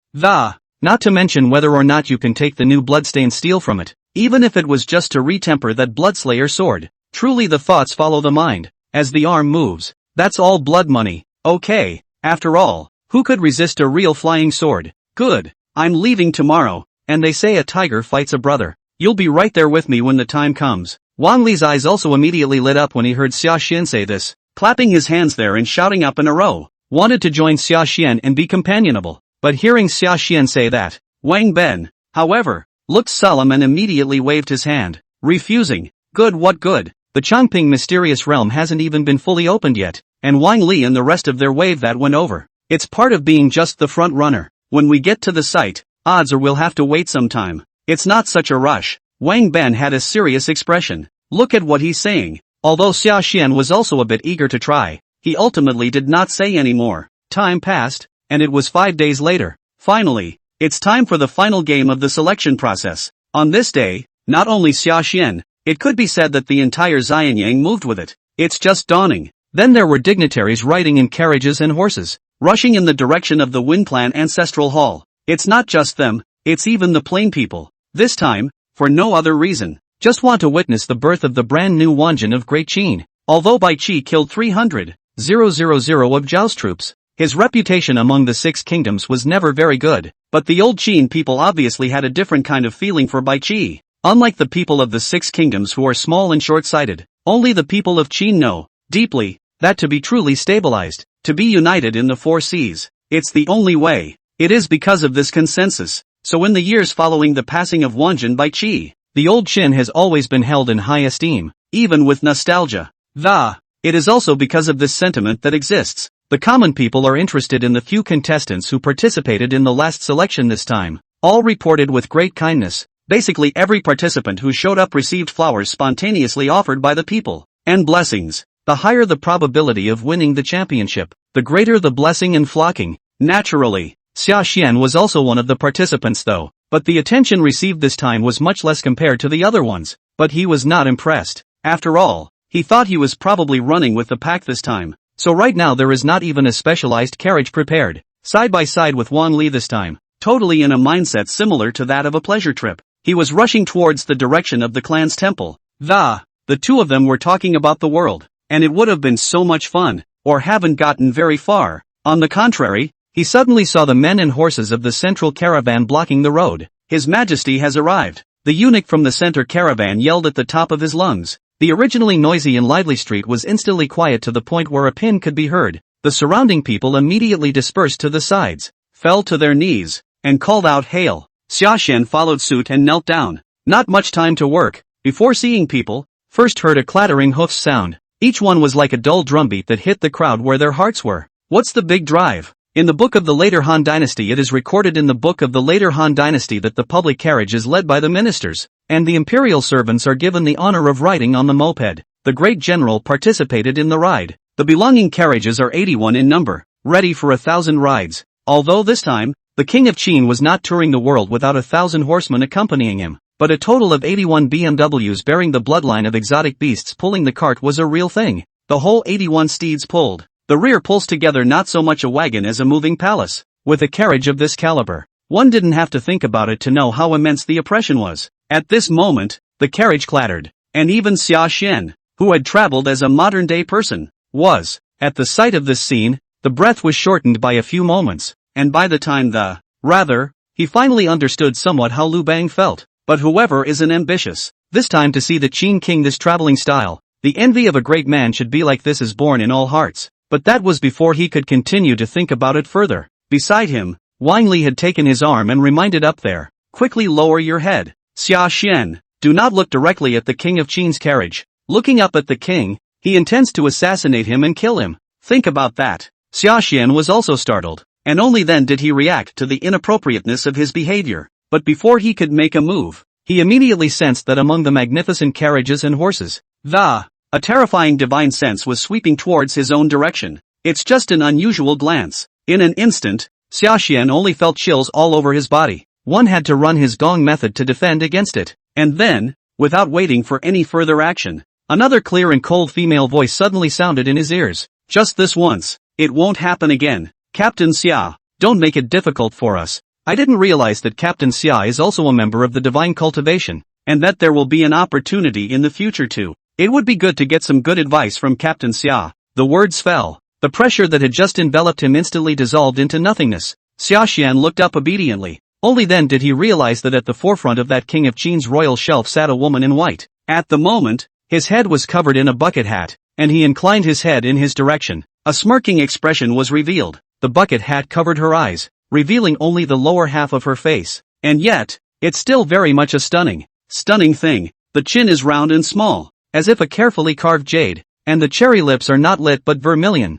Not to mention whether or not you can take the new bloodstained steel from it, even if it was just to retemper that Bloodslayer sword. Truly the thoughts follow the mind, as the arm moves. That's all blood money. Okay, after all, who could resist a real flying sword? Good, I'm leaving tomorrow, and they say a tiger fights a brother. You'll be right there with me when the time comes. Wang Li's eyes also immediately lit up when he heard Sashan say this, clapping his hands there and shouting up in a row. Wanted to join Sashan and be companionable, but hearing Sashan say that, Wang Ben, however, looked solemn and immediately waved his hand, refusing. Good, what good? The Chongping mysterious realm hasn't even been fully opened yet, and Wang Li and the rest of their wave that went over. It's part of being just the front runner. When we get to the site, odds are we'll have to wait some time. It's not such a rush. Wang Ben had a serious expression. Look at what he's saying. Although Sashan was also a bit eager to try, he ultimately did not say any more. Time passed, and it was 5 days later. Finally, it's time for the final game of the selection process. On this day, not only Sashan, it could be said that the entire Xianyang moved with it. It's just dawning. Then there were dignitaries riding in carriages and horses, rushing in the direction of the Wind Clan Ancestral Hall. It's not just them, it's even the plain people. This time, for no other reason, just want to witness the birth of the brand new Wanjin of Great Qin. Although Bai Qi killed 300,000 of Zhao's troops, his reputation among the Six Kingdoms was never very good, but the old Qin people obviously had a different kind of feeling for Bai Qi. Unlike the people of the Six Kingdoms who are small and short-sighted, only the people of Qin know, deeply, that to be truly stabilized, to be united in the four seas, it's the only way. It is because of this consensus. So in the years following the passing of Wanjin Bai Qi, the old Qin has always been held in high esteem, even with nostalgia. It is also because of this sentiment that exists. The common people are interested in the few contestants who participated in the last selection this time. All reported with great kindness. Basically every participant who showed up received flowers spontaneously offered by the people, and blessings. The higher the probability of winning the championship, the greater the blessing and flocking. Naturally, Sashan was also one of the participants though, but the attention received this time was much less compared to the other ones. But he was not impressed. After all, he thought he was probably running with the pack this time. So right now there is not even a specialized carriage prepared, side by side with Wang Li this time, totally in a mindset similar to that of a pleasure trip. He was rushing towards the direction of the clan's temple. The two of them were talking about the world, and it would have been so much fun, or haven't gotten very far. On the contrary, he suddenly saw the men and horses of the central caravan blocking the road. His Majesty has arrived. The eunuch from the center caravan yelled at the top of his lungs. The originally noisy and lively street was instantly quiet to the point where a pin could be heard. The surrounding people immediately dispersed to the sides, fell to their knees, and called out hail. Sashan followed suit and knelt down. Not much time to work. Before seeing people, first heard a clattering hoofs sound. Each one was like a dull drumbeat that hit the crowd where their hearts were. What's the big drive? In the book of the later Han Dynasty it is recorded in the book of the later Han Dynasty that the public carriage is led by the ministers, and the imperial servants are given the honor of riding on the moped. The great general participated in the ride. The belonging carriages are 81 in number, ready for 1,000 rides. Although this time, the king of Qin was not touring the world without 1,000 horsemen accompanying him, but a total of 81 BMWs bearing the bloodline of exotic beasts pulling the cart was a real thing. The whole 81 steeds pulled. The rear pulls together not so much a wagon as a moving palace. With a carriage of this caliber, one didn't have to think about it to know how immense the oppression was. At this moment, the carriage clattered, and even Sashan, who had traveled as a modern-day person, was, at the sight of this scene, the breath was shortened by a few moments, and by the time he finally understood somewhat how Lu Bang felt. But whoever isn't ambitious, this time to see the Qin king this traveling style, the envy of a great man should be like this is born in all hearts. But that was before he could continue to think about it further. Beside him, Wang Li had taken his arm and reminded up there, quickly lower your head. Sashan, do not look directly at the king of Qin's carriage. Looking up at the king, he intends to assassinate him and kill him. Think about that. Sashan was also startled, and only then did he react to the inappropriateness of his behavior. But before he could make a move, he immediately sensed that among the magnificent carriages and horses, a terrifying divine sense was sweeping towards his own direction. It's just an unusual glance. In an instant, Sashan only felt chills all over his body. One had to run his gong method to defend against it. And then, without waiting for any further action, another clear and cold female voice suddenly sounded in his ears. Just this once. It won't happen again. Captain Xia, don't make it difficult for us. I didn't realize that Captain Xia is also a member of the divine cultivation, and that there will be an opportunity in the future too. It would be good to get some good advice from Captain Xia. The words fell. The pressure that had just enveloped him instantly dissolved into nothingness. Sashan looked up obediently. Only then did he realize that at the forefront of that king of Qin's royal shelf sat a woman in white. At the moment, his head was covered in a bucket hat, and he inclined his head in his direction. A smirking expression was revealed. The bucket hat covered her eyes, revealing only the lower half of her face. And yet, it's still very much a stunning thing. The chin is round and small, as if a carefully carved jade, and the cherry lips are not lit but vermilion.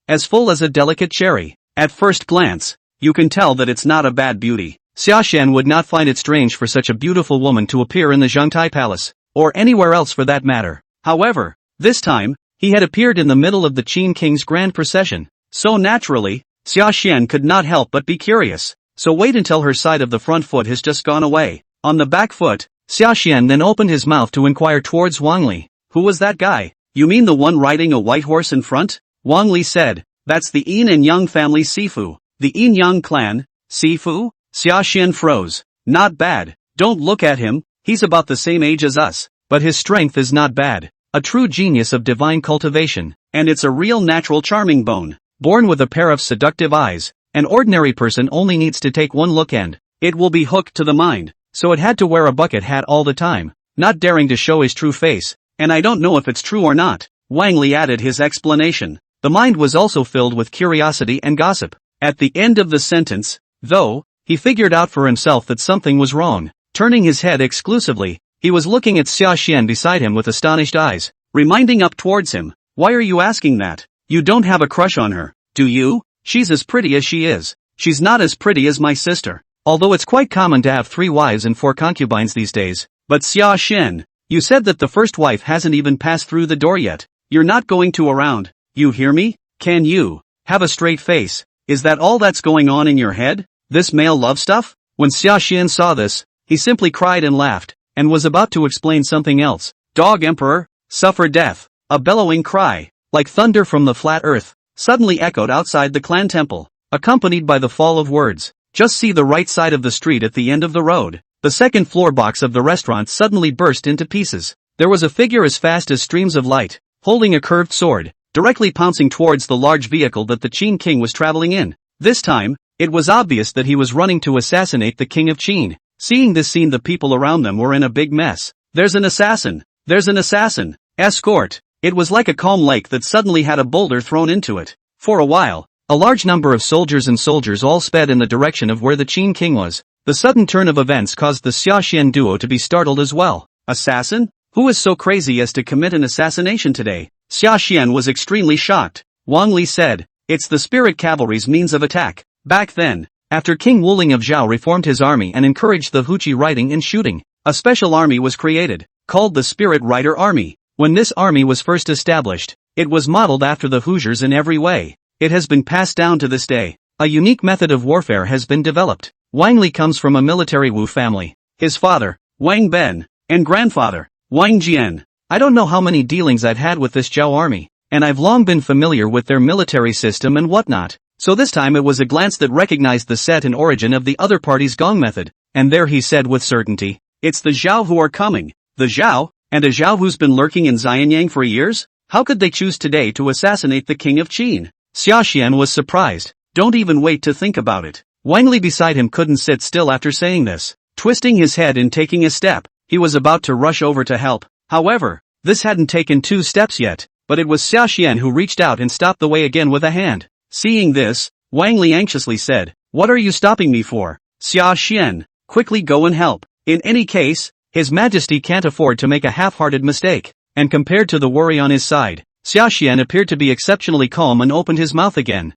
As full as a delicate cherry. At first glance, you can tell that it's not a bad beauty. Sashan would not find it strange for such a beautiful woman to appear in the Zhangtai Palace, or anywhere else for that matter. However, this time, he had appeared in the middle of the Qin king's grand procession, so naturally, Sashan could not help but be curious. So wait until her side of the front foot has just gone away. On the back foot, Sashan then opened his mouth to inquire towards Wang Li. Who was that guy? You mean the one riding a white horse in front? Wang Li said, that's the Yin and Yang family Sifu. The Yin Yang clan, Sifu? Sashan froze. Not bad. Don't look at him, he's about the same age as us, but his strength is not bad. A true genius of divine cultivation, and it's a real natural charming bone. Born with a pair of seductive eyes, an ordinary person only needs to take one look and it will be hooked to the mind, so it had to wear a bucket hat all the time, not daring to show his true face, and I don't know if it's true or not. Wang Li added his explanation. The mind was also filled with curiosity and gossip. At the end of the sentence, though, he figured out for himself that something was wrong. Turning his head exclusively, he was looking at Sashan beside him with astonished eyes, reminding up towards him. Why are you asking that? You don't have a crush on her, do you? She's as pretty as she is. She's not as pretty as my sister. Although it's quite common to have 3 wives and 4 concubines these days. But Sashan, you said that the first wife hasn't even passed through the door yet. You're not going to around. You hear me? Can you have a straight face? Is that all that's going on in your head? This male love stuff? When Sashan saw this, he simply cried and laughed, and was about to explain something else. Dog Emperor, suffer death. A bellowing cry, like thunder from the flat earth, suddenly echoed outside the clan temple, accompanied by the fall of words. Just see the right side of the street at the end of the road. The second floor box of the restaurant suddenly burst into pieces. There was a figure as fast as streams of light, holding a curved sword, directly pouncing towards the large vehicle that the Qin king was traveling in. This time, it was obvious that he was running to assassinate the king of Qin. Seeing this scene, the people around them were in a big mess. There's an assassin! There's an assassin! Escort! It was like a calm lake that suddenly had a boulder thrown into it. For a while, a large number of soldiers all sped in the direction of where the Qin king was. The sudden turn of events caused the Sashan duo to be startled as well. Assassin? Who is so crazy as to commit an assassination today? Sashan was extremely shocked. Wang Li said, it's the spirit cavalry's means of attack. Back then, after King Wuling of Zhao reformed his army and encouraged the Huqi riding and shooting, a special army was created, called the Spirit Rider Army. When this army was first established, it was modeled after the Hoosiers in every way. It has been passed down to this day. A unique method of warfare has been developed. Wang Li comes from a military Wu family. His father, Wang Ben, and grandfather, Wang Jian. I don't know how many dealings I've had with this Zhao army, and I've long been familiar with their military system and whatnot. So this time it was a glance that recognized the set and origin of the other party's gong method, and there he said with certainty, it's the Zhao who are coming. The Zhao? And a Zhao who's been lurking in Xianyang for years? How could they choose today to assassinate the king of Qin? Sashan was surprised. Don't even wait to think about it. Wang Li beside him couldn't sit still after saying this. Twisting his head and taking a step, he was about to rush over to help. However, this hadn't taken 2 steps yet, but it was Sashan who reached out and stopped the way again with a hand. Seeing this, Wang Li anxiously said, what are you stopping me for? Sashan, quickly go and help. In any case, His Majesty can't afford to make a half-hearted mistake. And compared to the worry on his side, Sashan appeared to be exceptionally calm and opened his mouth again.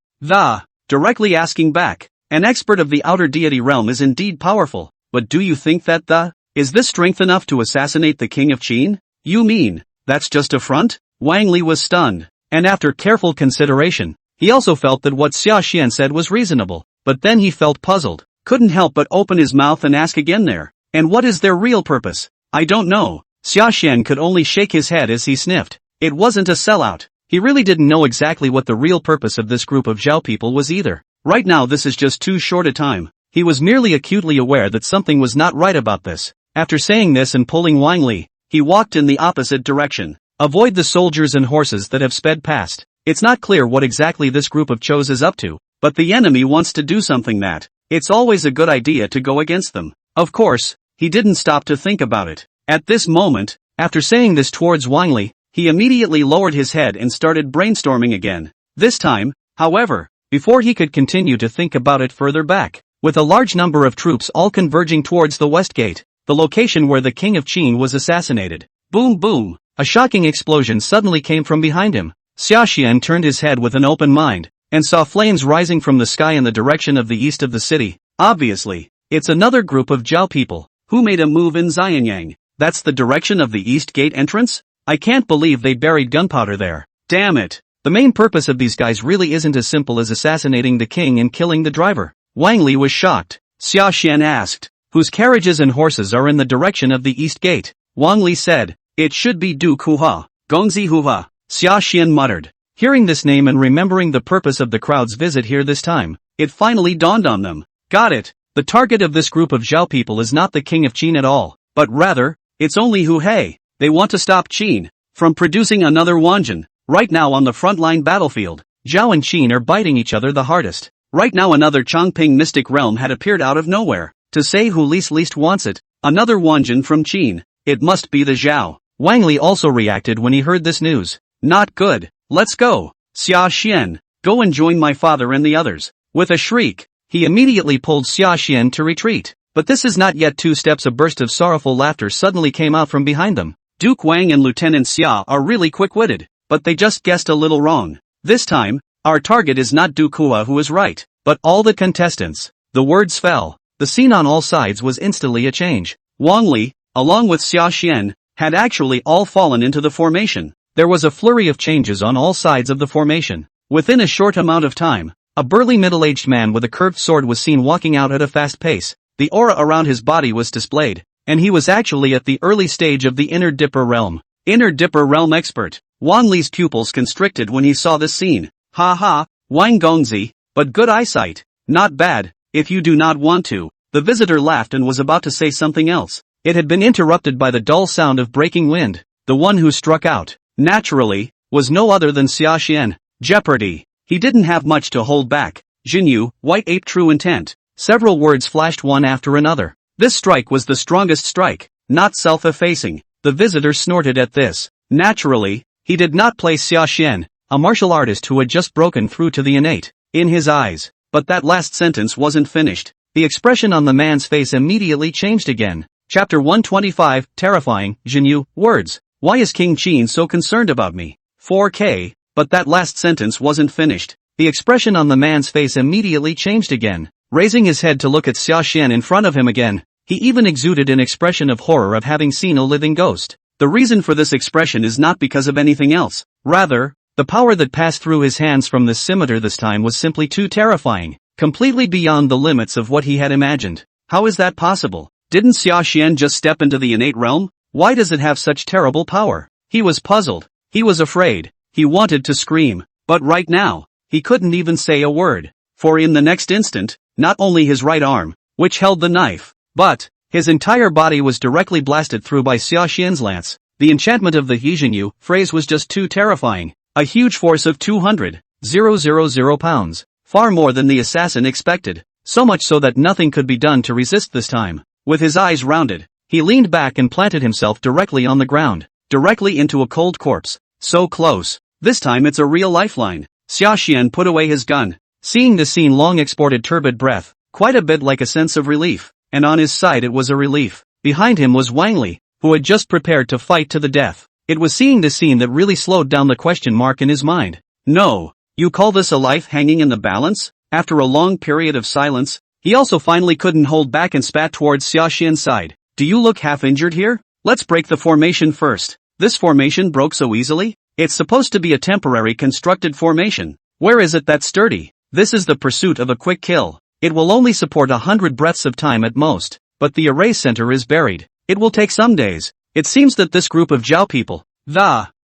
Directly asking back, an expert of the outer deity realm is indeed powerful, but do you think that is this strength enough to assassinate the king of Qin? You mean, that's just a front? Wang Li was stunned, and after careful consideration, he also felt that what Sashan said was reasonable, but then he felt puzzled, couldn't help but open his mouth and ask again there. And what is their real purpose? I don't know. Sashan could only shake his head as he sniffed. It wasn't a sellout. He really didn't know exactly what the real purpose of this group of Zhao people was either. Right now this is just too short a time. He was merely acutely aware that something was not right about this. After saying this and pulling Wang Li, he walked in the opposite direction. Avoid the soldiers and horses that have sped past. It's not clear what exactly this group of Chos is up to, but the enemy wants to do something that, it's always a good idea to go against them. Of course, he didn't stop to think about it. At this moment, after saying this towards Wang Li, he immediately lowered his head and started brainstorming again. This time, however, before he could continue to think about it further back, with a large number of troops all converging towards the west gate, the location where the king of Qin was assassinated. Boom boom! A shocking explosion suddenly came from behind him. Sashan turned his head with an open mind, and saw flames rising from the sky in the direction of the east of the city. Obviously, it's another group of Zhao people, who made a move in Xianyang. That's the direction of the east gate entrance? I can't believe they buried gunpowder there. Damn it. The main purpose of these guys really isn't as simple as assassinating the king and killing the driver. Wang Li was shocked. Sashan asked, whose carriages and horses are in the direction of the east gate? Wang Li said, it should be Du Kuha, Gongzi Hua. Sashan muttered. Hearing this name and remembering the purpose of the crowd's visit here this time, it finally dawned on them. Got it. The target of this group of Zhao people is not the king of Qin at all, but rather, it's only Hu Hei. They want to stop Qin from producing another Wanjin. Right now on the frontline battlefield, Zhao and Qin are biting each other the hardest. Right now another Chongping mystic realm had appeared out of nowhere. To say who least wants it, another Wanjin from Qin. It must be the Zhao. Wang Li also reacted when he heard this news. Not good. Let's go. Xia Xian, go and join my father and the others. With a shriek, he immediately pulled Xia Xian to retreat. But this is not yet 2 steps. A burst of sorrowful laughter suddenly came out from behind them. Duke Wang and Lieutenant Xia are really quick-witted, but they just guessed a little wrong. This time, our target is not Duke Hua who is right, but all the contestants. The words fell. The scene on all sides was instantly a change. Wang Li, along with Xia Xian, had actually all fallen into the formation. There was a flurry of changes on all sides of the formation. Within a short amount of time, a burly middle-aged man with a curved sword was seen walking out at a fast pace. The aura around his body was displayed, and he was actually at the early stage of the Inner Dipper realm. Inner Dipper realm expert. Wang Li's pupils constricted when he saw this scene. Ha ha, Wang Gongzi, but good eyesight. Not bad, if you do not want to. The visitor laughed and was about to say something else. It had been interrupted by the dull sound of breaking wind. The one who struck out, naturally, was no other than Xia Xian. Jeopardy. He didn't have much to hold back. Jinyu, White Ape True Intent. Several words flashed one after another. This strike was the strongest strike, not self-effacing. The visitor snorted at this. Naturally, he did not place Xia Xian, a martial artist who had just broken through to the innate, in his eyes. But that last sentence wasn't finished. The expression on the man's face immediately changed again. Chapter 125, Terrifying, Jinyu, Words. Why is King Qin so concerned about me? 4K, but that last sentence wasn't finished. The expression on the man's face immediately changed again. Raising his head to look at Xia Xian in front of him again, he even exuded an expression of horror of having seen a living ghost. The reason for this expression is not because of anything else. Rather, the power that passed through his hands from this scimitar this time was simply too terrifying, completely beyond the limits of what he had imagined. How is that possible? Didn't Xia Xian just step into the innate realm? Why does it have such terrible power? He was puzzled. He was afraid. He wanted to scream. But right now, he couldn't even say a word. For in the next instant, not only his right arm, which held the knife, but his entire body was directly blasted through by Xia Xian's lance. The enchantment of the Yizhinyu phrase was just too terrifying. A huge force of 200,000 pounds, far more than the assassin expected, so much so that nothing could be done to resist this time. With his eyes rounded, he leaned back and planted himself directly on the ground, directly into a cold corpse. So close. This time it's a real lifeline. Xia Xian put away his gun. Seeing the scene, long exported turbid breath, quite a bit like a sense of relief, and on his side it was a relief. Behind him was Wang Li, who had just prepared to fight to the death. It was seeing this scene that really slowed down the question mark in his mind. No, you call this a life hanging in the balance? After a long period of silence, he also finally couldn't hold back and spat towards Xia Xian's side. Do you look half injured here? Let's break the formation first. This formation broke so easily? It's supposed to be a temporary constructed formation. Where is it that's sturdy? This is the pursuit of a quick kill. It will only support 100 breaths of time at most, but the array center is buried. It will take some days. It seems that this group of Zhao people,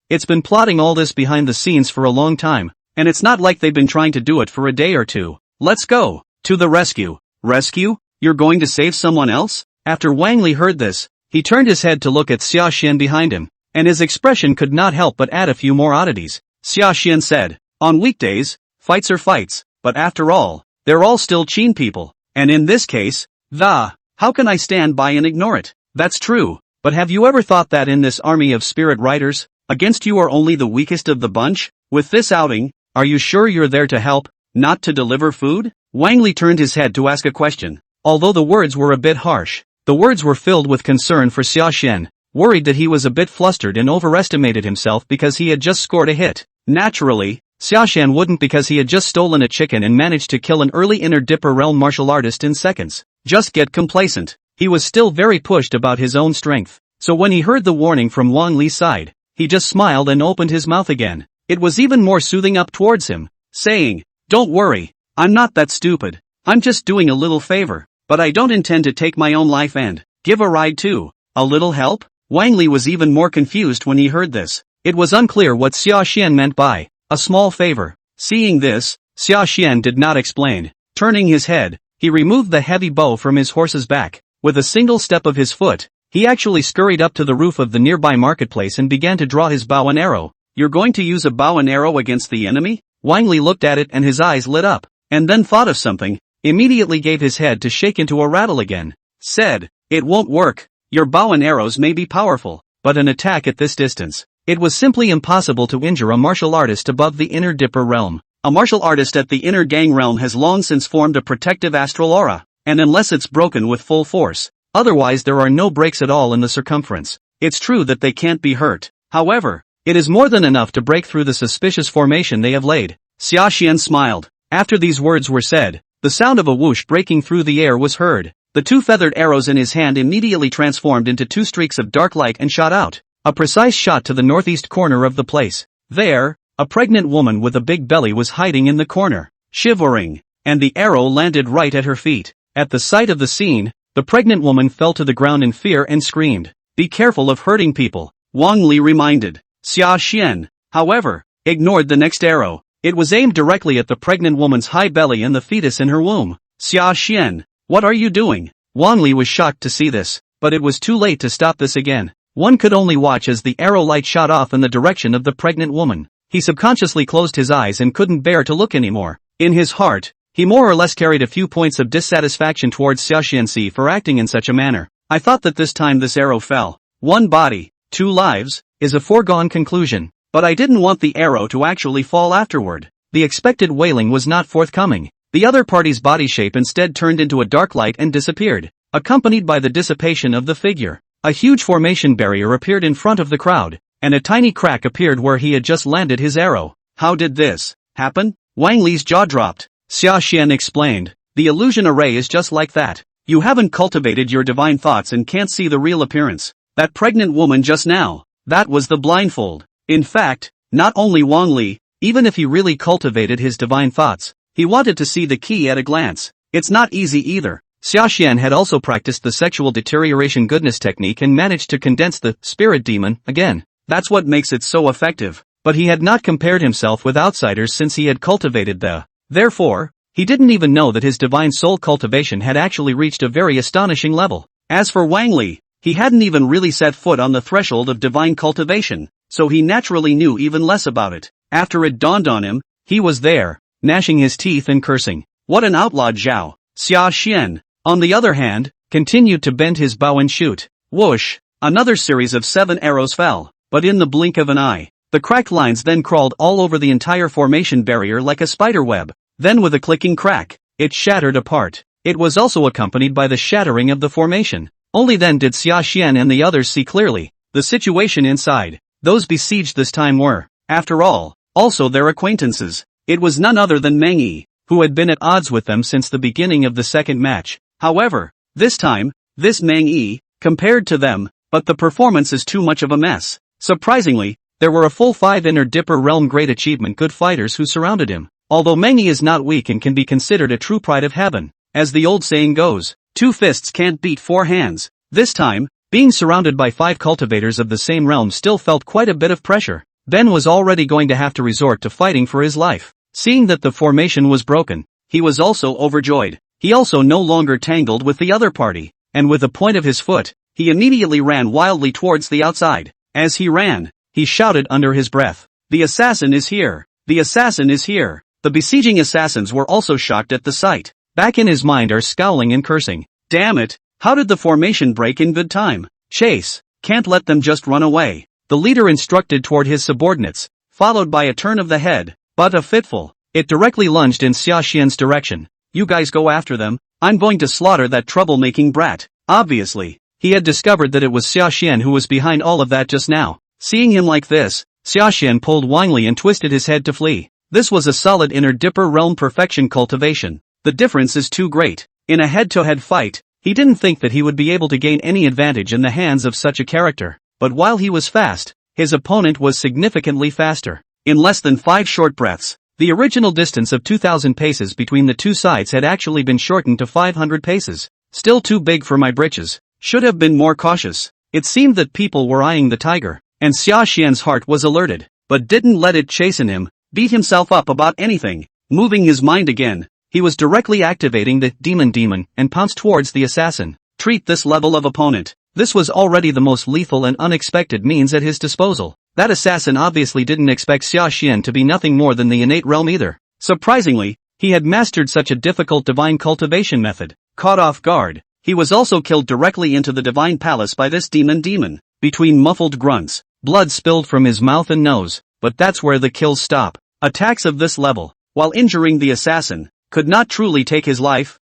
it's been plotting all this behind the scenes for a long time, and it's not like they've been trying to do it for a day or two. Let's go. To the rescue. Rescue? You're going to save someone else? After Wang Li heard this, he turned his head to look at Xia Xian behind him, and his expression could not help but add a few more oddities. Xia Xian said, on weekdays, fights are fights, but after all, they're all still Qin people, and in this case, how can I stand by and ignore it? That's true, but have you ever thought that in this army of spirit riders, against you are only the weakest of the bunch? With this outing, are you sure you're there to help, not to deliver food? Wang Li turned his head to ask a question. Although the words were a bit harsh, the words were filled with concern for Xia Xian, worried that he was a bit flustered and overestimated himself because he had just scored a hit. Naturally, Xia Xian wouldn't, because he had just stolen a chicken and managed to kill an early Inner Dipper realm martial artist in seconds. Just get complacent. He was still very pushed about his own strength. So when he heard the warning from Wang Li's side, he just smiled and opened his mouth again. It was even more soothing up towards him, saying, "Don't worry, I'm not that stupid. I'm just doing a little favor, but I don't intend to take my own life and give a ride too. A little help?" Wang Li was even more confused when he heard this. It was unclear what Sashan meant by a small favor. Seeing this, Sashan did not explain. Turning his head, he removed the heavy bow from his horse's back. With a single step of his foot, he actually scurried up to the roof of the nearby marketplace and began to draw his bow and arrow. "You're going to use a bow and arrow against the enemy?" Wang Li looked at it and his eyes lit up, and then thought of something, immediately gave his head to shake into a rattle again. Said, "It won't work. Your bow and arrows may be powerful, but an attack at this distance. It was simply impossible to injure a martial artist above the inner Dipper realm. A martial artist at the inner Gang realm has long since formed a protective astral aura, and unless it's broken with full force, otherwise there are no breaks at all in the circumference. It's true that they can't be hurt. However, it is more than enough to break through the suspicious formation they have laid." Sashan smiled. After these words were said, the sound of a whoosh breaking through the air was heard. The two feathered arrows in his hand immediately transformed into two streaks of dark light and shot out. A precise shot to the northeast corner of the place. There, a pregnant woman with a big belly was hiding in the corner, shivering, and the arrow landed right at her feet. At the sight of the scene, the pregnant woman fell to the ground in fear and screamed. "Be careful of hurting people," Wang Li reminded. Sashan, however, ignored the next arrow. It was aimed directly at the pregnant woman's high belly and the fetus in her womb. "Sashan, what are you doing?" Wang Li was shocked to see this, but it was too late to stop this again. One could only watch as the arrow light shot off in the direction of the pregnant woman. He subconsciously closed his eyes and couldn't bear to look anymore. In his heart, he more or less carried a few points of dissatisfaction towards Sashan for acting in such a manner. "I thought that this time this arrow fell. One body, two lives, is a foregone conclusion, but I didn't want the arrow to actually fall afterward." The expected wailing was not forthcoming. The other party's body shape instead turned into a dark light and disappeared, accompanied by the dissipation of the figure. A huge formation barrier appeared in front of the crowd, and a tiny crack appeared where he had just landed his arrow. "How did this happen?" Wang Li's jaw dropped. Sashan explained, "The illusion array is just like that. You haven't cultivated your divine thoughts and can't see the real appearance. That pregnant woman just now, that was the blindfold." In fact, not only Wang Li, even if he really cultivated his divine thoughts, he wanted to see the key at a glance. It's not easy either. Sashan had also practiced the sexual deterioration goodness technique and managed to condense the spirit demon again. That's what makes it so effective. But he had not compared himself with outsiders since he had cultivated the. Therefore, he didn't even know that his divine soul cultivation had actually reached a very astonishing level. As for Wang Li, he hadn't even really set foot on the threshold of divine cultivation, so he naturally knew even less about it. After it dawned on him, he was there, gnashing his teeth and cursing. What an outlaw Zhao! Sashan, on the other hand, continued to bend his bow and shoot. Whoosh! Another series of 7 arrows fell, but in the blink of an eye. The cracked lines then crawled all over the entire formation barrier like a spider web. Then with a clicking crack, it shattered apart. It was also accompanied by the shattering of the formation. Only then did Sashan and the others see clearly the situation inside. Those besieged this time were, after all, also their acquaintances. It was none other than Meng Yi, who had been at odds with them since the beginning of the second match. However, this time, this Meng Yi, compared to them, but the performance is too much of a mess. Surprisingly, there were a full 5 Inner Dipper Realm Great Achievement good fighters who surrounded him. Although Meng Yi is not weak and can be considered a true pride of heaven, as the old saying goes, 2 fists can't beat 4 hands. This time, being surrounded by 5 cultivators of the same realm still felt quite a bit of pressure. Ben was already going to have to resort to fighting for his life. Seeing that the formation was broken, he was also overjoyed. He also no longer tangled with the other party, and with the point of his foot, he immediately ran wildly towards the outside. As he ran, he shouted under his breath, "The assassin is here! The assassin is here!" The besieging assassins were also shocked at the sight. Back in his mind are scowling and cursing. Damn it, how did the formation break in good time? Chase, can't let them just run away. The leader instructed toward his subordinates, followed by a turn of the head, but a fitful. It directly lunged in Sashan's direction. You guys go after them, I'm going to slaughter that troublemaking brat. Obviously, he had discovered that it was Sashan who was behind all of that just now. Seeing him like this, Sashan pulled Wang Li and twisted his head to flee. This was a solid Inner Dipper Realm perfection cultivation. The difference is too great. In a head-to-head fight, he didn't think that he would be able to gain any advantage in the hands of such a character. But while he was fast, his opponent was significantly faster. In less than 5 short breaths, the original distance of 2,000 paces between the two sides had actually been shortened to 500 paces. Still too big for my britches. Should have been more cautious. It seemed that people were eyeing the tiger, and Sashan's heart was alerted, but didn't let it chasten him, beat himself up about anything. Moving his mind again, he was directly activating the demon and pounced towards the assassin. Treat this level of opponent. This was already the most lethal and unexpected means at his disposal. That assassin obviously didn't expect Sashan to be nothing more than the innate realm either. Surprisingly, he had mastered such a difficult divine cultivation method. Caught off guard, he was also killed directly into the divine palace by this demon. Between muffled grunts, blood spilled from his mouth and nose, but that's where the kills stop. Attacks of this level, while injuring the assassin, could not truly take his life.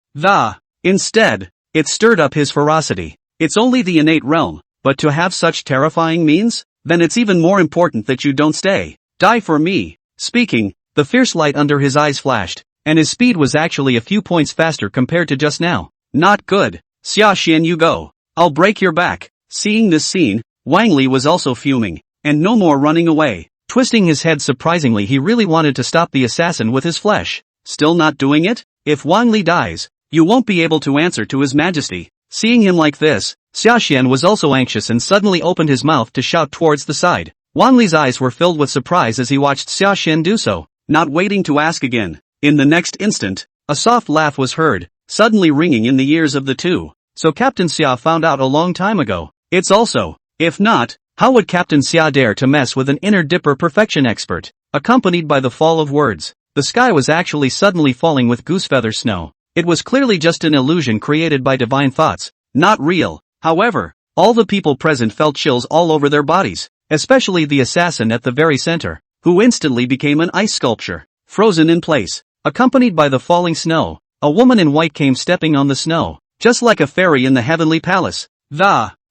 Instead, it stirred up his ferocity. It's only the innate realm, but to have such terrifying means? Then it's even more important that you don't die for me. Speaking, the fierce light under his eyes flashed, and his speed was actually a few points faster compared to just now. Not good. Sashan, you go. I'll break your back. Seeing this scene, Wang Li was also fuming, and no more running away. Twisting his head surprisingly, he really wanted to stop the assassin with his flesh. Still not doing it? If Wang Li dies, you won't be able to answer to his majesty. Seeing him like this, Sashan was also anxious and suddenly opened his mouth to shout towards the side. Wang Li's eyes were filled with surprise as he watched Sashan do so, not waiting to ask again. In the next instant, a soft laugh was heard, suddenly ringing in the ears of the two. So Captain Xia found out a long time ago. It's also, if not, how would Captain Xia dare to mess with an inner dipper perfection expert? Accompanied by the fall of words, the sky was actually suddenly falling with goosefeather snow. It was clearly just an illusion created by divine thoughts, not real. However, all the people present felt chills all over their bodies, especially the assassin at the very center, who instantly became an ice sculpture, frozen in place. Accompanied by the falling snow, a woman in white came stepping on the snow, just like a fairy in the heavenly palace.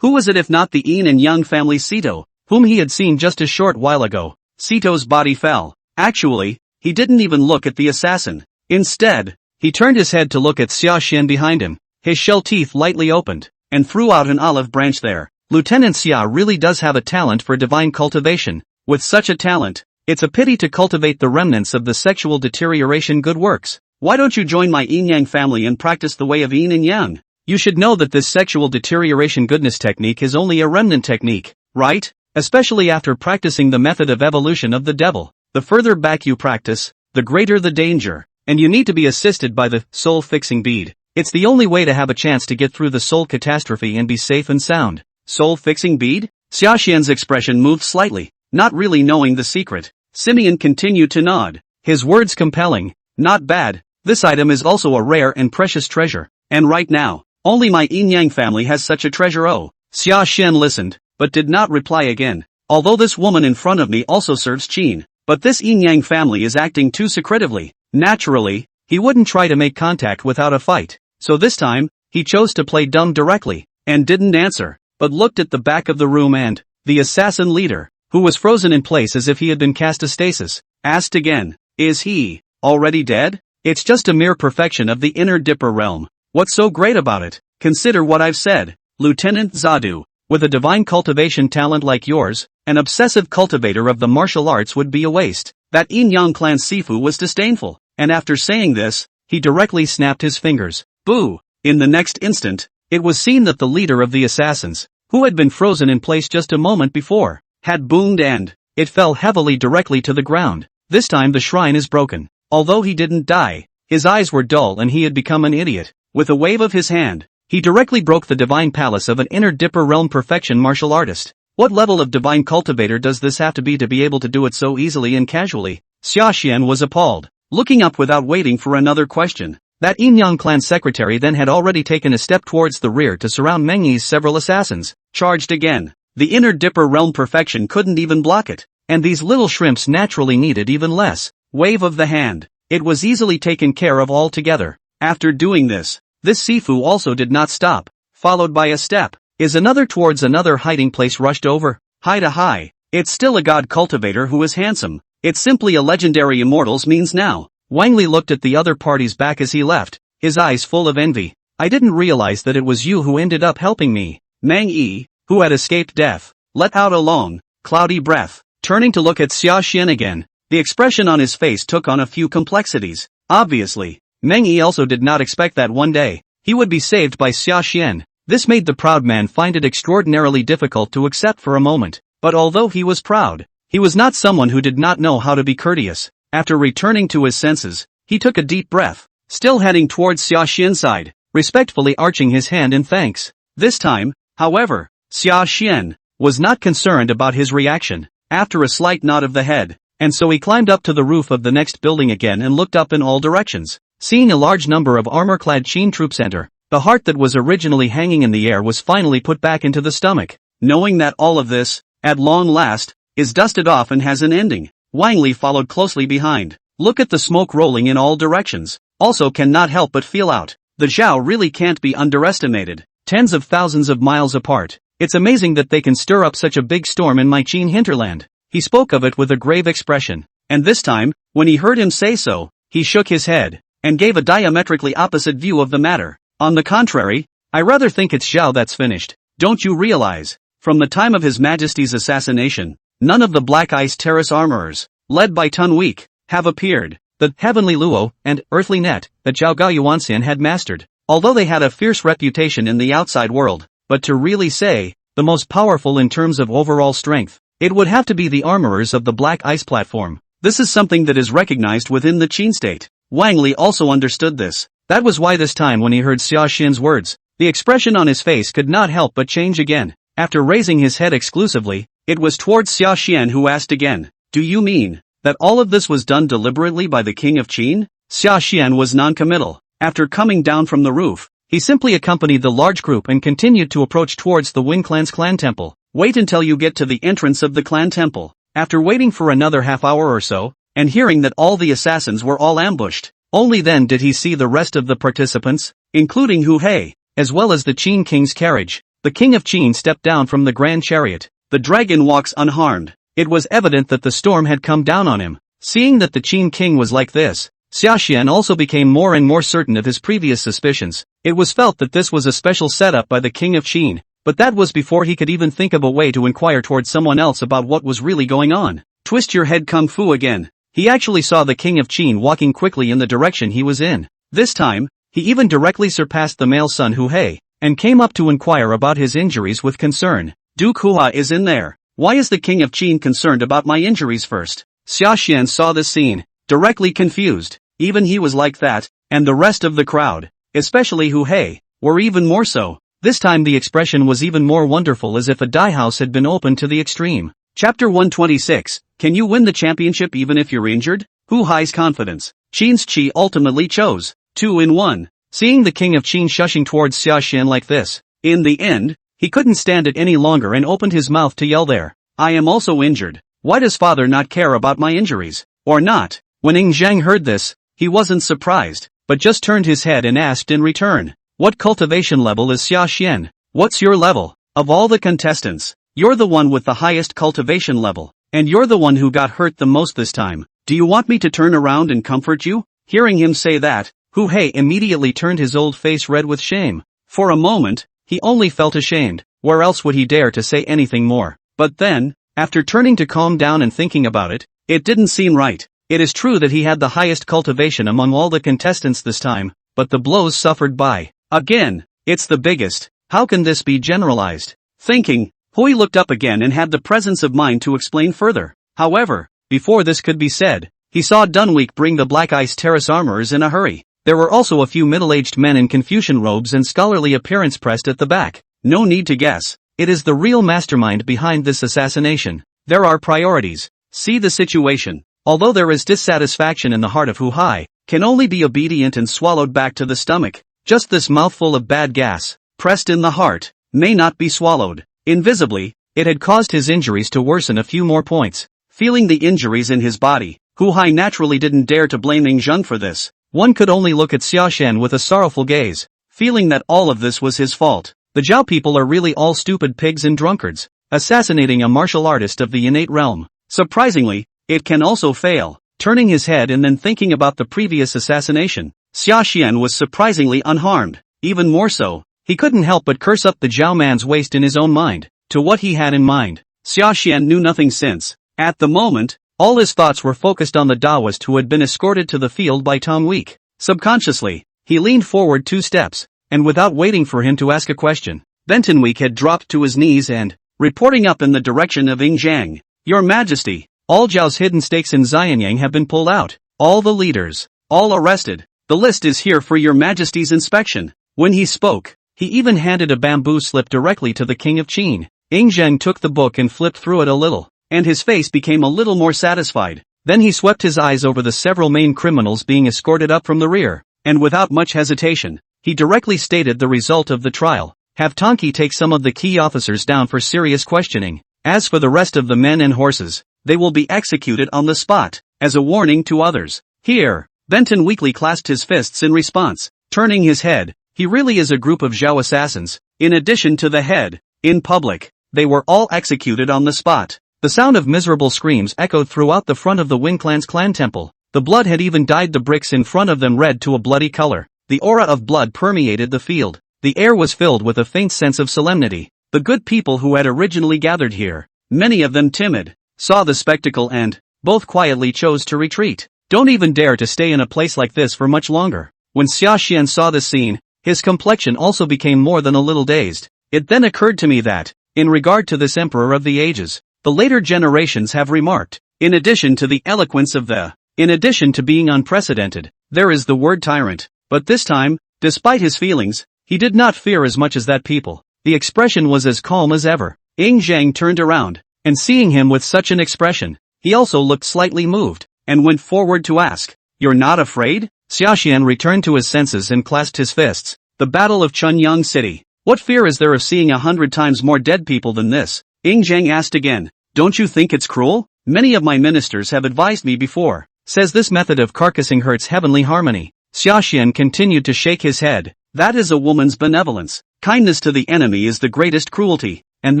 Who was it if not the Yin and Yang family Sito, whom he had seen just a short while ago? Sito's body fell. Actually, he didn't even look at the assassin. Instead, he turned his head to look at Sashan behind him. His shell teeth lightly opened, and threw out an olive branch there. Lieutenant Xia really does have a talent for divine cultivation. With such a talent, it's a pity to cultivate the remnants of the sexual deterioration good works. Why don't you join my Yin-Yang family and practice the way of Yin and Yang? You should know that this sexual deterioration goodness technique is only a remnant technique, right? Especially after practicing the method of evolution of the devil. The further back you practice, the greater the danger, and you need to be assisted by the soul-fixing bead. It's the only way to have a chance to get through the soul catastrophe and be safe and sound. Soul-fixing bead? Xiaxian's expression moved slightly, not really knowing the secret. Simeon continued to nod, his words compelling. Not bad, this item is also a rare and precious treasure, and right now, only my Yin-Yang family has such a treasure. Oh, Xiaxian listened, but did not reply again. Although this woman in front of me also serves Qin, but this Yin-Yang family is acting too secretively. Naturally, he wouldn't try to make contact without a fight, so this time, he chose to play dumb directly, and didn't answer, but looked at the back of the room and, the assassin leader, who was frozen in place as if he had been cast a stasis, asked again, is he already dead? It's just a mere perfection of the inner dipper realm. What's so great about it? Consider what I've said, Lieutenant Zadu. With a divine cultivation talent like yours, an obsessive cultivator of the martial arts would be a waste. That Yin-Yang clan Sifu was disdainful, and after saying this, he directly snapped his fingers. Boo! In the next instant, it was seen that the leader of the assassins, who had been frozen in place just a moment before, had boomed and it fell heavily directly to the ground. This time the shrine is broken. Although he didn't die, his eyes were dull and he had become an idiot. With a wave of his hand, he directly broke the divine palace of an inner dipper realm perfection martial artist. What level of divine cultivator does this have to be able to do it so easily and casually? Xiaxian was appalled, looking up without waiting for another question. That Yin-Yang clan secretary then had already taken a step towards the rear to surround Meng Yi's several assassins. Charged again. The inner dipper realm perfection couldn't even block it, and these little shrimps naturally needed even less. Wave of the hand. It was easily taken care of altogether. After doing this Sifu also did not stop, followed by a step. Is another towards another hiding place rushed over. High to high. It's still a god cultivator who is handsome. It's simply a legendary immortals means now. Wang Li looked at the other party's back as he left, his eyes full of envy. I didn't realize that it was you who ended up helping me. Meng Yi, who had escaped death, let out a long, cloudy breath. Turning to look at Sashan again, the expression on his face took on a few complexities. Obviously, Meng Yi also did not expect that one day he would be saved by Sashan. This made the proud man find it extraordinarily difficult to accept for a moment. But although he was proud, he was not someone who did not know how to be courteous. After returning to his senses, he took a deep breath, still heading towards Sashan's side, respectfully arching his hand in thanks. This time, however, Sashan was not concerned about his reaction. After a slight nod of the head, and so he climbed up to the roof of the next building again and looked up in all directions. Seeing a large number of armor-clad Qin troops enter, the heart that was originally hanging in the air was finally put back into the stomach. Knowing that all of this, at long last, is dusted off and has an ending, Wang Li followed closely behind. Look at the smoke rolling in all directions. Also cannot help but feel out. The Zhao really can't be underestimated. Tens of thousands of miles apart. It's amazing that they can stir up such a big storm in my Qin hinterland. He spoke of it with a grave expression. And this time, when he heard him say so, he shook his head, and gave a diametrically opposite view of the matter. On the contrary, I rather think it's Zhao that's finished. Don't you realize? From the time of His Majesty's assassination, none of the Black Ice Terrace armorers, led by Tun Week, have appeared. The Heavenly Luo and Earthly Net that Zhao Gaoyuanxian had mastered, although they had a fierce reputation in the outside world, but to really say, the most powerful in terms of overall strength, it would have to be the armorers of the Black Ice platform. This is something that is recognized within the Qin state. Wang Li also understood this. That was why this time when he heard Sashan's words, the expression on his face could not help but change again. After raising his head exclusively, it was towards Sashan who asked again, "Do you mean that all of this was done deliberately by the King of Qin?" Sashan was non-committal. After coming down from the roof, he simply accompanied the large group and continued to approach towards the Wing Clan's clan temple. Wait until you get to the entrance of the clan temple. After waiting for another half hour or so, and hearing that all the assassins were all ambushed, only then did he see the rest of the participants, including Hu Hei, as well as the Qin King's carriage. The King of Qin stepped down from the grand chariot. The dragon walks unharmed. It was evident that the storm had come down on him. Seeing that the Qin King was like this, Sashan also became more and more certain of his previous suspicions. It was felt that this was a special setup by the King of Qin, but that was before he could even think of a way to inquire towards someone else about what was really going on. Twist your head kung fu again. He actually saw the King of Qin walking quickly in the direction he was in. This time, he even directly surpassed the male son Hu Hei, and came up to inquire about his injuries with concern. Duke Hua is in there. Why is the King of Qin concerned about my injuries first? Sashan saw this scene, directly confused. Even he was like that, and the rest of the crowd, especially Hu Hei, were even more so. This time the expression was even more wonderful, as if a die house had been opened to the extreme. Chapter 126, Can you win the championship even if you're injured? Hu Hai's confidence. Qin's Qi ultimately chose 2 in 1. Seeing the King of Qin shushing towards Sashan like this, in the end, he couldn't stand it any longer and opened his mouth to yell there. I am also injured. Why does father not care about my injuries? Or not? When Ing Zhang heard this, he wasn't surprised, but just turned his head and asked in return, what cultivation level is Sashan? What's your level? Of all the contestants, you're the one with the highest cultivation level, and you're the one who got hurt the most this time. Do you want me to turn around and comfort you? Hearing him say that, Hu Hei immediately turned his old face red with shame. For a moment, he only felt ashamed. Where else would he dare to say anything more? But then, after turning to calm down and thinking about it, it didn't seem right. It is true that he had the highest cultivation among all the contestants this time, but the blows suffered by, again, it's the biggest. How can this be generalized? Thinking, Hui looked up again and had the presence of mind to explain further. However, before this could be said, he saw Dunweek bring the Black Ice Terrace armorers in a hurry. There were also a few middle-aged men in Confucian robes and scholarly appearance pressed at the back. No need to guess. It is the real mastermind behind this assassination. There are priorities. See the situation. Although there is dissatisfaction in the heart of Hu Hai, can only be obedient and swallowed back to the stomach. Just this mouthful of bad gas, pressed in the heart, may not be swallowed. Invisibly, it had caused his injuries to worsen a few more points. Feeling the injuries in his body, Hu Hai naturally didn't dare to blame Ing Zheng for this. One could only look at Sashan with a sorrowful gaze, feeling that all of this was his fault. The Zhao people are really all stupid pigs and drunkards, assassinating a martial artist of the innate realm. Surprisingly, it can also fail. Turning his head and then thinking about the previous assassination, Sashan was surprisingly unharmed. Even more so, he couldn't help but curse up the Zhao man's waste in his own mind. To what he had in mind, Sashan knew nothing since. At the moment, all his thoughts were focused on the Taoist who had been escorted to the field by Tong Week. Subconsciously, he leaned forward 2 steps, and without waiting for him to ask a question, Benton Week had dropped to his knees and, reporting up in the direction of Yingzhang. Your Majesty, all Zhao's hidden stakes in Xianyang have been pulled out. All the leaders, all arrested. The list is here for your Majesty's inspection. When he spoke, he even handed a bamboo slip directly to the King of Qin. Yingzhang took the book and flipped through it a little, and his face became a little more satisfied. Then he swept his eyes over the several main criminals being escorted up from the rear, and without much hesitation, he directly stated the result of the trial. Have Tonki take some of the key officers down for serious questioning. As for the rest of the men and horses, they will be executed on the spot, as a warning to others. Here, Benton weakly clasped his fists in response, turning his head. He really is a group of Zhao assassins, in addition to the head. In public, they were all executed on the spot. The sound of miserable screams echoed throughout the front of the Wing Clan's clan temple. The blood had even dyed the bricks in front of them red to a bloody color. The aura of blood permeated the field. The air was filled with a faint sense of solemnity. The good people who had originally gathered here, many of them timid, saw the spectacle and, both quietly chose to retreat. Don't even dare to stay in a place like this for much longer. When Sashan saw this scene, his complexion also became more than a little dazed. It then occurred to me that, in regard to this Emperor of the Ages, the later generations have remarked, in addition to the eloquence of in addition to being unprecedented, there is the word tyrant. But this time, despite his feelings, he did not fear as much as that people. The expression was as calm as ever. Yingzhang turned around, and seeing him with such an expression, he also looked slightly moved, and went forward to ask, "You're not afraid?" Sashan returned to his senses and clasped his fists. The Battle of Chunyang City. What fear is there of seeing 100 times more dead people than this? Yingzhang asked again. Don't you think it's cruel? Many of my ministers have advised me before. Says this method of carcassing hurts heavenly harmony. Sashan continued to shake his head. That is a woman's benevolence. Kindness to the enemy is the greatest cruelty. And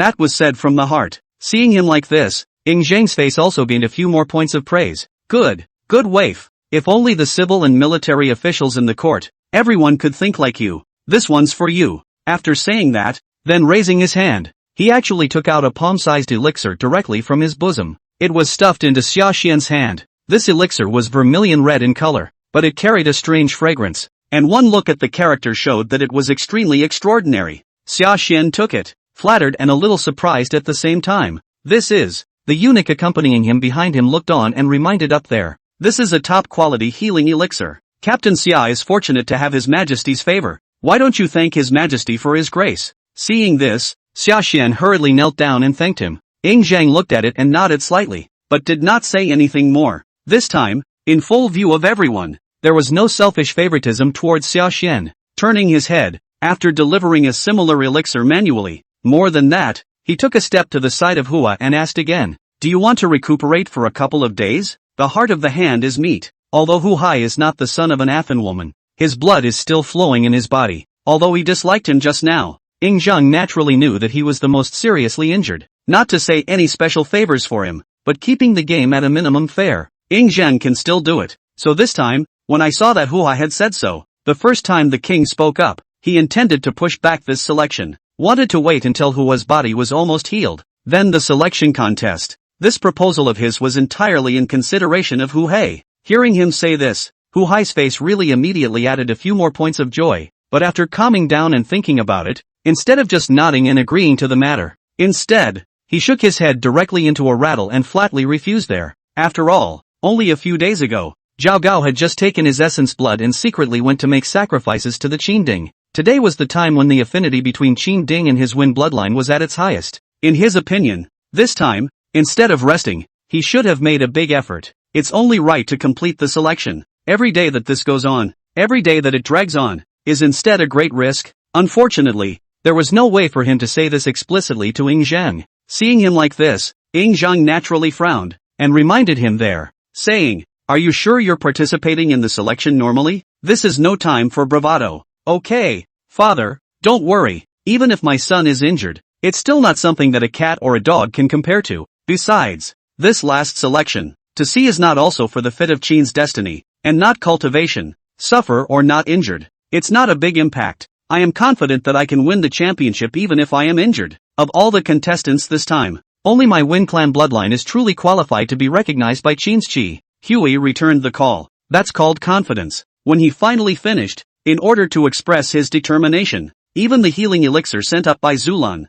that was said from the heart. Seeing him like this, Yingzhang's face also gained a few more points of praise. Good waif. If only the civil and military officials in the court, everyone could think like you. This one's for you. After saying that, then raising his hand, he actually took out a palm-sized elixir directly from his bosom. It was stuffed into Sashan's hand. This elixir was vermilion red in color, but it carried a strange fragrance, and one look at the character showed that it was extremely extraordinary. Sashan took it, flattered and a little surprised at the same time. This is, the eunuch accompanying him behind him looked on and reminded up there. This is a top-quality healing elixir. Captain Xia is fortunate to have His Majesty's favor. Why don't you thank His Majesty for his grace? Seeing this, Sashan hurriedly knelt down and thanked him. Yingzhang looked at it and nodded slightly, but did not say anything more. This time, in full view of everyone, there was no selfish favoritism towards Sashan. Turning his head, after delivering a similar elixir manually, more than that, he took a step to the side of Hua and asked again, "Do you want to recuperate for a couple of days? The heart of the hand is meat." Although Hu Hai is not the son of an Athan woman, his blood is still flowing in his body. Although he disliked him just now, Yingzhang naturally knew that he was the most seriously injured. Not to say any special favors for him, but keeping the game at a minimum fair. Yingzhang can still do it. So this time, when I saw that Hua had said so, the first time the king spoke up, he intended to push back this selection. Wanted to wait until Hua's body was almost healed. Then the selection contest. This proposal of his was entirely in consideration of Hu Hai. Hearing him say this, Hu Hai's face really immediately added a few more points of joy, but after calming down and thinking about it, instead of just nodding and agreeing to the matter, instead, he shook his head directly into a rattle and flatly refused there. After all, only a few days ago, Zhao Gao had just taken his essence blood and secretly went to make sacrifices to the Qin Ding. Today was the time when the affinity between Qin Ding and his Wen bloodline was at its highest. In his opinion, this time, instead of resting, he should have made a big effort. It's only right to complete the selection. Every day that this goes on, every day that it drags on, is instead a great risk. Unfortunately, there was no way for him to say this explicitly to Yingzhang. Seeing him like this, Yingzhang naturally frowned, and reminded him there, saying, "Are you sure you're participating in the selection normally? This is no time for bravado." "Okay, father, don't worry, even if my son is injured, it's still not something that a cat or a dog can compare to. Besides, this last selection, to see is not also for the fit of Qin's destiny, and not cultivation, suffer or not injured. It's not a big impact. I am confident that I can win the championship even if I am injured. Of all the contestants this time, Only my Win clan bloodline is truly qualified to be recognized by Qin's Qi. Huey returned the call. That's called confidence. When he finally finished, in order to express his determination, even the healing elixir sent up by Zulan,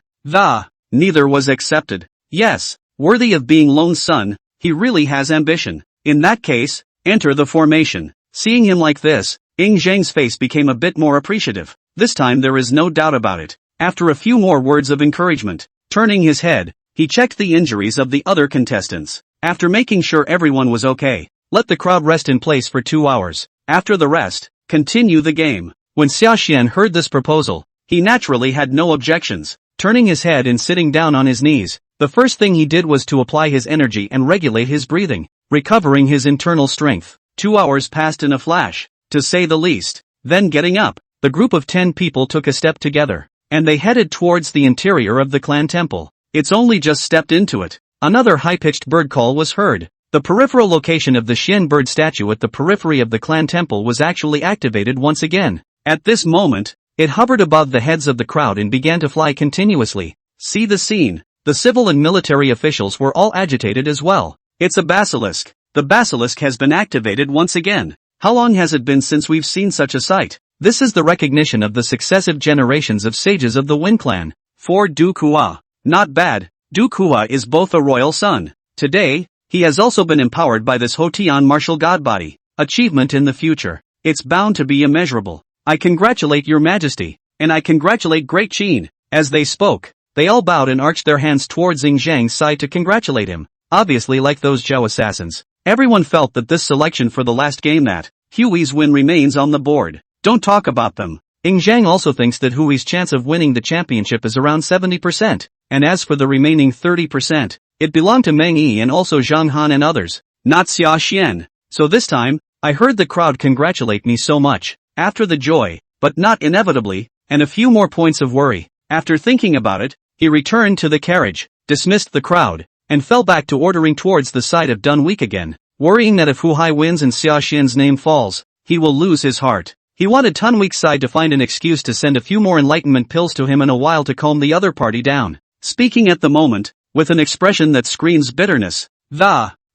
neither was accepted. Yes, worthy of being Lone's son, he really has ambition. In that case, enter the formation. Seeing him like this, Ying Zhang's face became a bit more appreciative. This time there is no doubt about it. After a few more words of encouragement, turning his head, he checked the injuries of the other contestants. After making sure everyone was okay, let the crowd rest in place for 2 hours. After the rest, continue the game. When Sashan heard this proposal, he naturally had no objections. Turning his head and sitting down on his knees, the first thing he did was to apply his energy and regulate his breathing, recovering his internal strength. 2 hours passed in a flash, to say the least. Then getting up, the group of 10 people took a step together, and they headed towards the interior of the clan temple. It's only just stepped into it. Another high-pitched bird call was heard. The peripheral location of the Xin bird statue at the periphery of the clan temple was actually activated once again. At this moment, it hovered above the heads of the crowd and began to fly continuously. See the scene. The civil and military officials were all agitated as well. It's a basilisk. The basilisk has been activated once again. How long has it been since we've seen such a sight? This is the recognition of the successive generations of sages of the Win clan. 4 Du Kua. Not bad. Du Kua is both a royal son. Today, he has also been empowered by this Hotian martial god body. Achievement in the future. It's bound to be immeasurable. I congratulate your majesty, and I congratulate Great Qin. As they spoke, they all bowed and arched their hands towards Ying Zhang's side to congratulate him. Obviously, like those Zhao assassins, everyone felt that this selection for the last game that Huey's win remains on the board. Don't talk about them. Ying Zhang also thinks that Huey's chance of winning the championship is around 70%, and as for the remaining 30%, it belonged to Meng Yi and also Zhang Han and others, not Xia Xian. So this time, I heard the crowd congratulate me so much. After the joy, but not inevitably, and a few more points of worry, after thinking about it, he returned to the carriage, dismissed the crowd, and fell back to ordering towards the side of Dun Week again, worrying that if Hu Hai wins and Xia Xian's name falls, he will lose his heart. He wanted Tun Week's side to find an excuse to send a few more enlightenment pills to him and a while to calm the other party down. Speaking at the moment, with an expression that screams bitterness.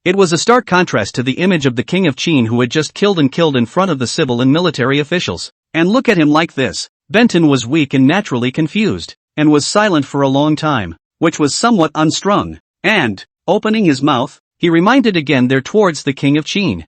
It was a stark contrast to the image of the King of Qin who had just killed in front of the civil and military officials. And look at him like this. Benton was weak and naturally confused, and was silent for a long time, which was somewhat unstrung. And, opening his mouth, he reminded again there towards the King of Qin.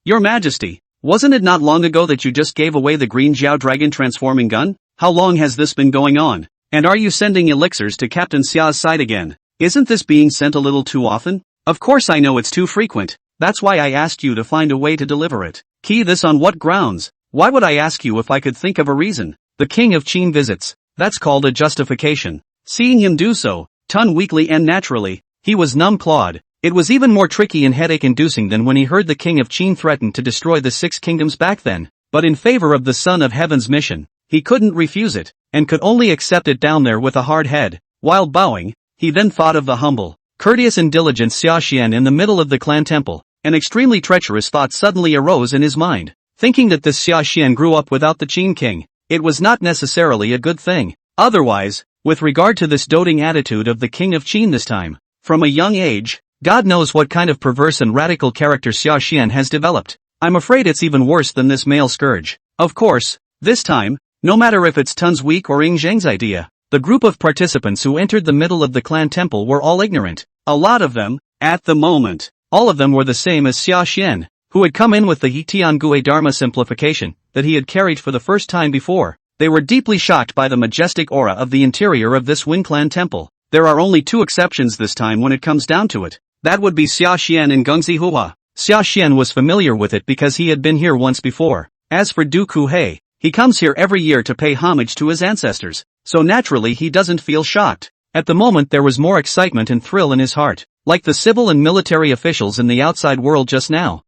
Your Majesty, wasn't it not long ago that you just gave away the green Jiao Dragon transforming gun? How long has this been going on? And are you sending elixirs to Captain Xia's side again? Isn't this being sent a little too often? Of course I know it's too frequent. That's why I asked you to find a way to deliver it. Key this on what grounds? Why would I ask you if I could think of a reason? The King of Qin visits. That's called a justification. Seeing him do so, Tun weakly and naturally, he was numb-clawed. It was even more tricky and headache-inducing than when he heard the King of Qin threaten to destroy the 6 kingdoms back then. But in favor of the Son of Heaven's mission, he couldn't refuse it, and could only accept it down there with a hard head. While bowing, he then thought of the humble, courteous and diligent Xia Xian in the middle of the clan temple. An extremely treacherous thought suddenly arose in his mind. Thinking that this Xia Xian grew up without the Qin king, it was not necessarily a good thing. Otherwise, with regard to this doting attitude of the King of Qin this time, from a young age, God knows what kind of perverse and radical character Xia Xian has developed. I'm afraid it's even worse than this male scourge. Of course, this time, no matter if it's Tun's weak or Ying Zhang's idea, the group of participants who entered the middle of the clan temple were all ignorant. A lot of them, at the moment, all of them were the same as Xia Xian, who had come in with the Tiangue Dharma simplification that he had carried for the first time before. They were deeply shocked by the majestic aura of the interior of this Win clan temple. There are only 2 exceptions this time when it comes down to it. That would be Xia Xian and Gengzi Hua. Xia Xian was familiar with it because he had been here once before. As for Du Kuhei, he comes here every year to pay homage to his ancestors, so naturally he doesn't feel shocked. At the moment there was more excitement and thrill in his heart, like the civil and military officials in the outside world just now.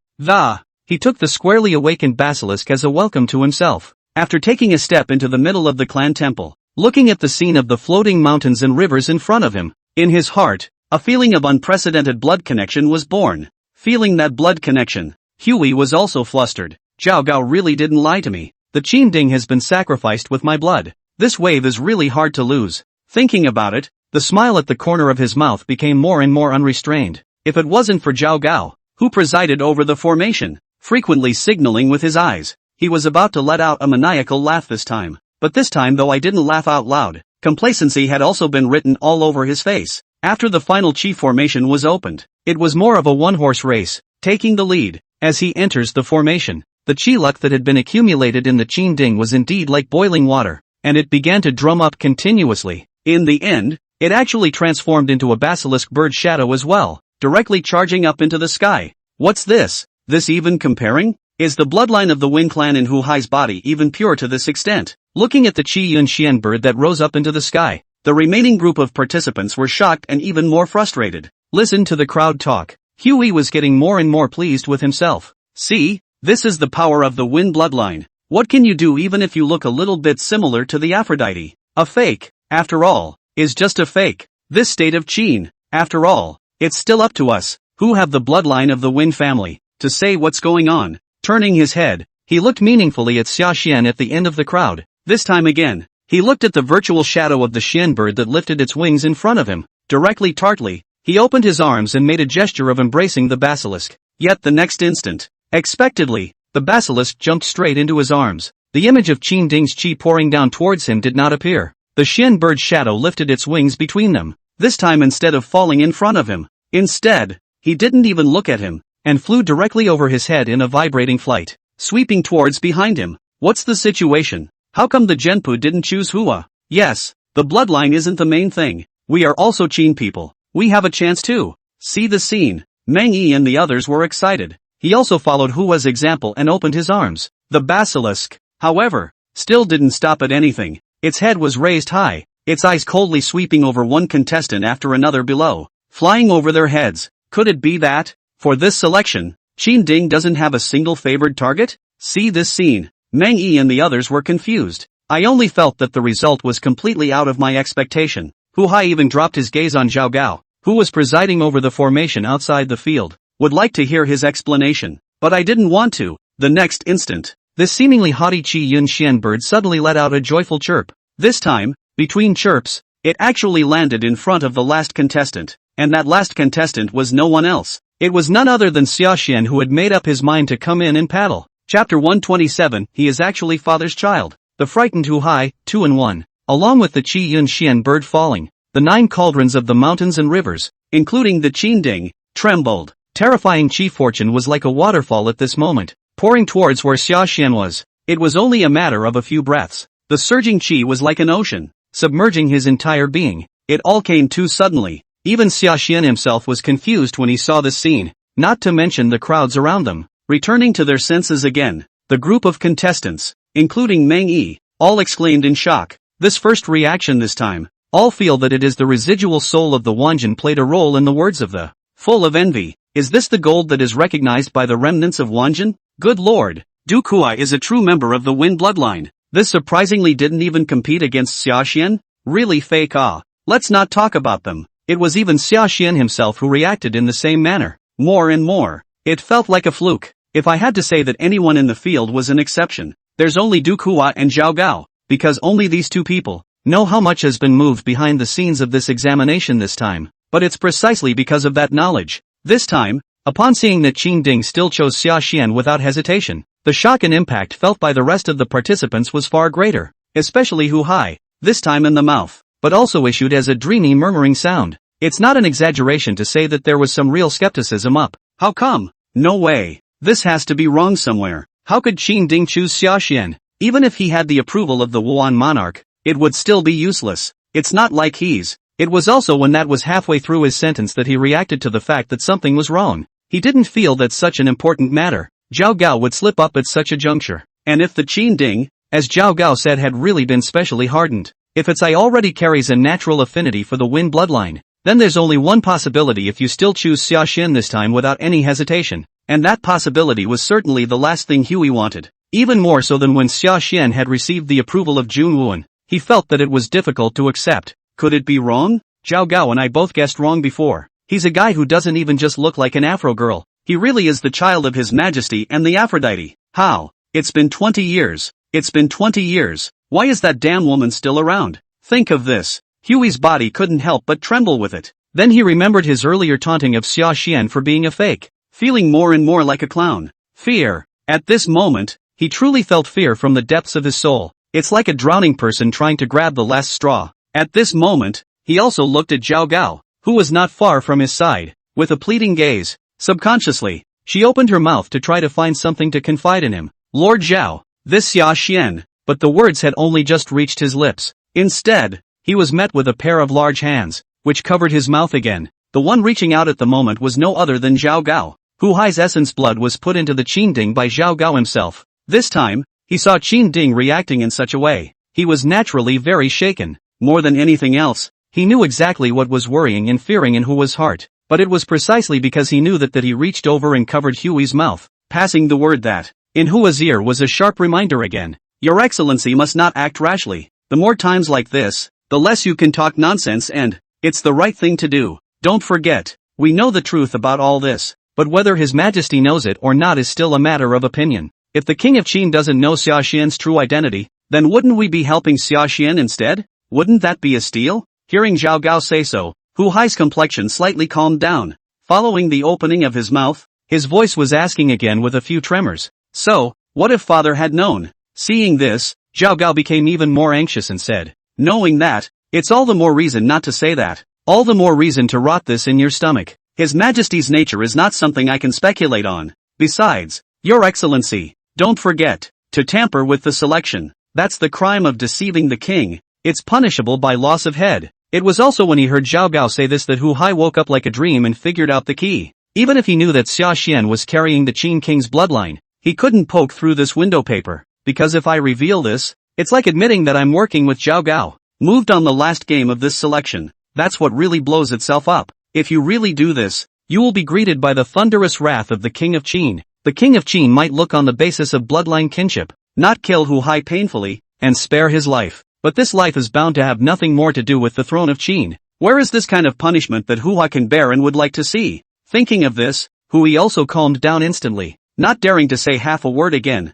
He took the squarely awakened basilisk as a welcome to himself. After taking a step into the middle of the clan temple, looking at the scene of the floating mountains and rivers in front of him, in his heart, a feeling of unprecedented blood connection was born. Feeling that blood connection, Huey was also flustered. Zhao Gao really didn't lie to me. The Qin Ding has been sacrificed with my blood. This wave is really hard to lose. Thinking about it, The smile at the corner of his mouth became more and more unrestrained. If it wasn't for Zhao Gao, who presided over the formation, frequently signaling with his eyes, he was about to let out a maniacal laugh this time. But this time, though I didn't laugh out loud, complacency had also been written all over his face. After the final chi formation was opened, it was more of a one-horse race, taking the lead. As he enters the formation, the chi luck that had been accumulated in the Qin Ding was indeed like boiling water, and it began to drum up continuously. In the end, it actually transformed into a basilisk bird shadow as well, directly charging up into the sky. What's this? This even comparing? Is the bloodline of the Wen clan in Hu Hai's body even pure to this extent? Looking at the Qi Yun Xian bird that rose up into the sky, the remaining group of participants were shocked and even more frustrated. Listen to the crowd talk. Huey was getting more and more pleased with himself. See, this is the power of the Wen bloodline. What can you do even if you look a little bit similar to the Aphrodite? A fake, after all, is just a fake. This state of Qin, after all, it's still up to us, who have the bloodline of the Wen family, to say what's going on. Turning his head, he looked meaningfully at Xia Xian at the end of the crowd. This time again, he looked at the virtual shadow of the Xian bird that lifted its wings in front of him. Directly tartly, he opened his arms and made a gesture of embracing the basilisk. Yet the next instant, expectedly, the basilisk jumped straight into his arms. The image of Qin Ding's chi pouring down towards him did not appear. The Xian bird's shadow lifted its wings between them, this time instead of falling in front of him. Instead, he didn't even look at him, and flew directly over his head in a vibrating flight, sweeping towards behind him. What's the situation? How come the Genpu didn't choose Hua? Yes, the bloodline isn't the main thing. We are also Qin people. We have a chance too. See the scene. Meng Yi and the others were excited. He also followed Hua's example and opened his arms. The basilisk, however, still didn't stop at anything. Its head was raised high, its eyes coldly sweeping over one contestant after another below, flying over their heads. Could it be that, for this selection, Qin Ding doesn't have a single favored target? See this scene. Meng Yi and the others were confused. I only felt that the result was completely out of my expectation. Hu Hai even dropped his gaze on Zhao Gao, who was presiding over the formation outside the field. Would like to hear his explanation, but I didn't want to. The next instant, this seemingly haughty Qi Yun Xian bird suddenly let out a joyful chirp. This time, between chirps, it actually landed in front of the last contestant, and that last contestant was no one else. It was none other than Xia Xian, who had made up his mind to come in and paddle. Chapter 127, he is actually father's child. The frightened Hu Hai, 2 and 1, along with the Qi Yun Xian bird falling, the 9 cauldrons of the mountains and rivers, including the Qin Ding, trembled. Terrifying Qi fortune was like a waterfall at this moment, pouring towards where Xia Xian was. It was only a matter of a few breaths. The surging Qi was like an ocean, submerging his entire being. It all came too suddenly. Even Xia Xian himself was confused when he saw this scene, not to mention the crowds around them. Returning to their senses again, the group of contestants, including Meng Yi, all exclaimed in shock. This first reaction this time, all feel that it is the residual soul of the Wanjin played a role in the words of the full of envy. Is this the gold that is recognized by the remnants of Wanjin? Good lord, Du Kuai is a true member of the Wen bloodline. This surprisingly didn't even compete against Xia Xian? Really fake ah. Let's not talk about them. It was even Xia Xian himself who reacted in the same manner. More and more. It felt like a fluke. If I had to say that anyone in the field was an exception, there's only Du Kuai and Zhao Gao, because only these two people know how much has been moved behind the scenes of this examination this time. But it's precisely because of that knowledge. This time, upon seeing that Qin Ding still chose Xia Xian without hesitation, the shock and impact felt by the rest of the participants was far greater, especially Hu Hai, this time in the mouth, but also issued as a dreamy murmuring sound. It's not an exaggeration to say that there was some real skepticism up. How come? No way. This has to be wrong somewhere. How could Qin Ding choose Xia Xian? Even if he had the approval of the Wuan monarch, it would still be useless. It's not like he's. It was also when that was halfway through his sentence that he reacted to the fact that something was wrong. He didn't feel that such an important matter, Zhao Gao, would slip up at such a juncture. And if the Qin Ding, as Zhao Gao said, had really been specially hardened, if its eye already carries a natural affinity for the Wen bloodline, then there's only one possibility if you still choose Xia Xian this time without any hesitation. And that possibility was certainly the last thing Huey wanted. Even more so than when Xia Xian had received the approval of Jun Wuan, he felt that it was difficult to accept. Could it be wrong? Zhao Gao and I both guessed wrong before. He's a guy who doesn't even just look like an Afro girl. He really is the child of His Majesty and the Aphrodite. How? It's been 20 years. It's been 20 years. Why is that damn woman still around? Think of this. Huey's body couldn't help but tremble with it. Then he remembered his earlier taunting of Sashan for being a fake, feeling more and more like a clown. Fear. At this moment, he truly felt fear from the depths of his soul. It's like a drowning person trying to grab the last straw. At this moment, he also looked at Zhao Gao, who was not far from his side, with a pleading gaze. Subconsciously, she opened her mouth to try to find something to confide in him. Lord Zhao, this Xia Xian, but the words had only just reached his lips. Instead, he was met with a pair of large hands, which covered his mouth again. The one reaching out at the moment was no other than Zhao Gao. Hu Hai's essence blood was put into the Qin Ding by Zhao Gao himself. This time, he saw Qin Ding reacting in such a way. He was naturally very shaken. More than anything else, he knew exactly what was worrying and fearing in Hua's heart. But it was precisely because he knew that he reached over and covered Huey's mouth, passing the word that, in Hua's ear was a sharp reminder again. Your Excellency must not act rashly. The more times like this, the less you can talk nonsense and, it's the right thing to do. Don't forget, we know the truth about all this, but whether His Majesty knows it or not is still a matter of opinion. If the King of Qin doesn't know Xia Xian's true identity, then wouldn't we be helping Xia Xian instead? Wouldn't that be a steal? Hearing Zhao Gao say so, Hu Hai's complexion slightly calmed down. Following the opening of his mouth, his voice was asking again with a few tremors. So, what if father had known? Seeing this, Zhao Gao became even more anxious and said, knowing that, it's all the more reason not to say that. All the more reason to rot this in your stomach. His Majesty's nature is not something I can speculate on. Besides, Your Excellency, don't forget, to tamper with the selection. That's the crime of deceiving the king. It's punishable by loss of head. It was also when he heard Zhao Gao say this that Hu Hai woke up like a dream and figured out the key. Even if he knew that Xia Xian was carrying the Qin King's bloodline, he couldn't poke through this window paper, because if I reveal this, it's like admitting that I'm working with Zhao Gao. Moved on the last game of this selection. That's what really blows itself up. If you really do this, you will be greeted by the thunderous wrath of the King of Qin. The King of Qin might look on the basis of bloodline kinship, not kill Hu Hai painfully, and spare his life. But this life is bound to have nothing more to do with the throne of Qin. Where is this kind of punishment that Hu Hai can bear and would like to see? Thinking of this, Hui also calmed down instantly, not daring to say half a word again.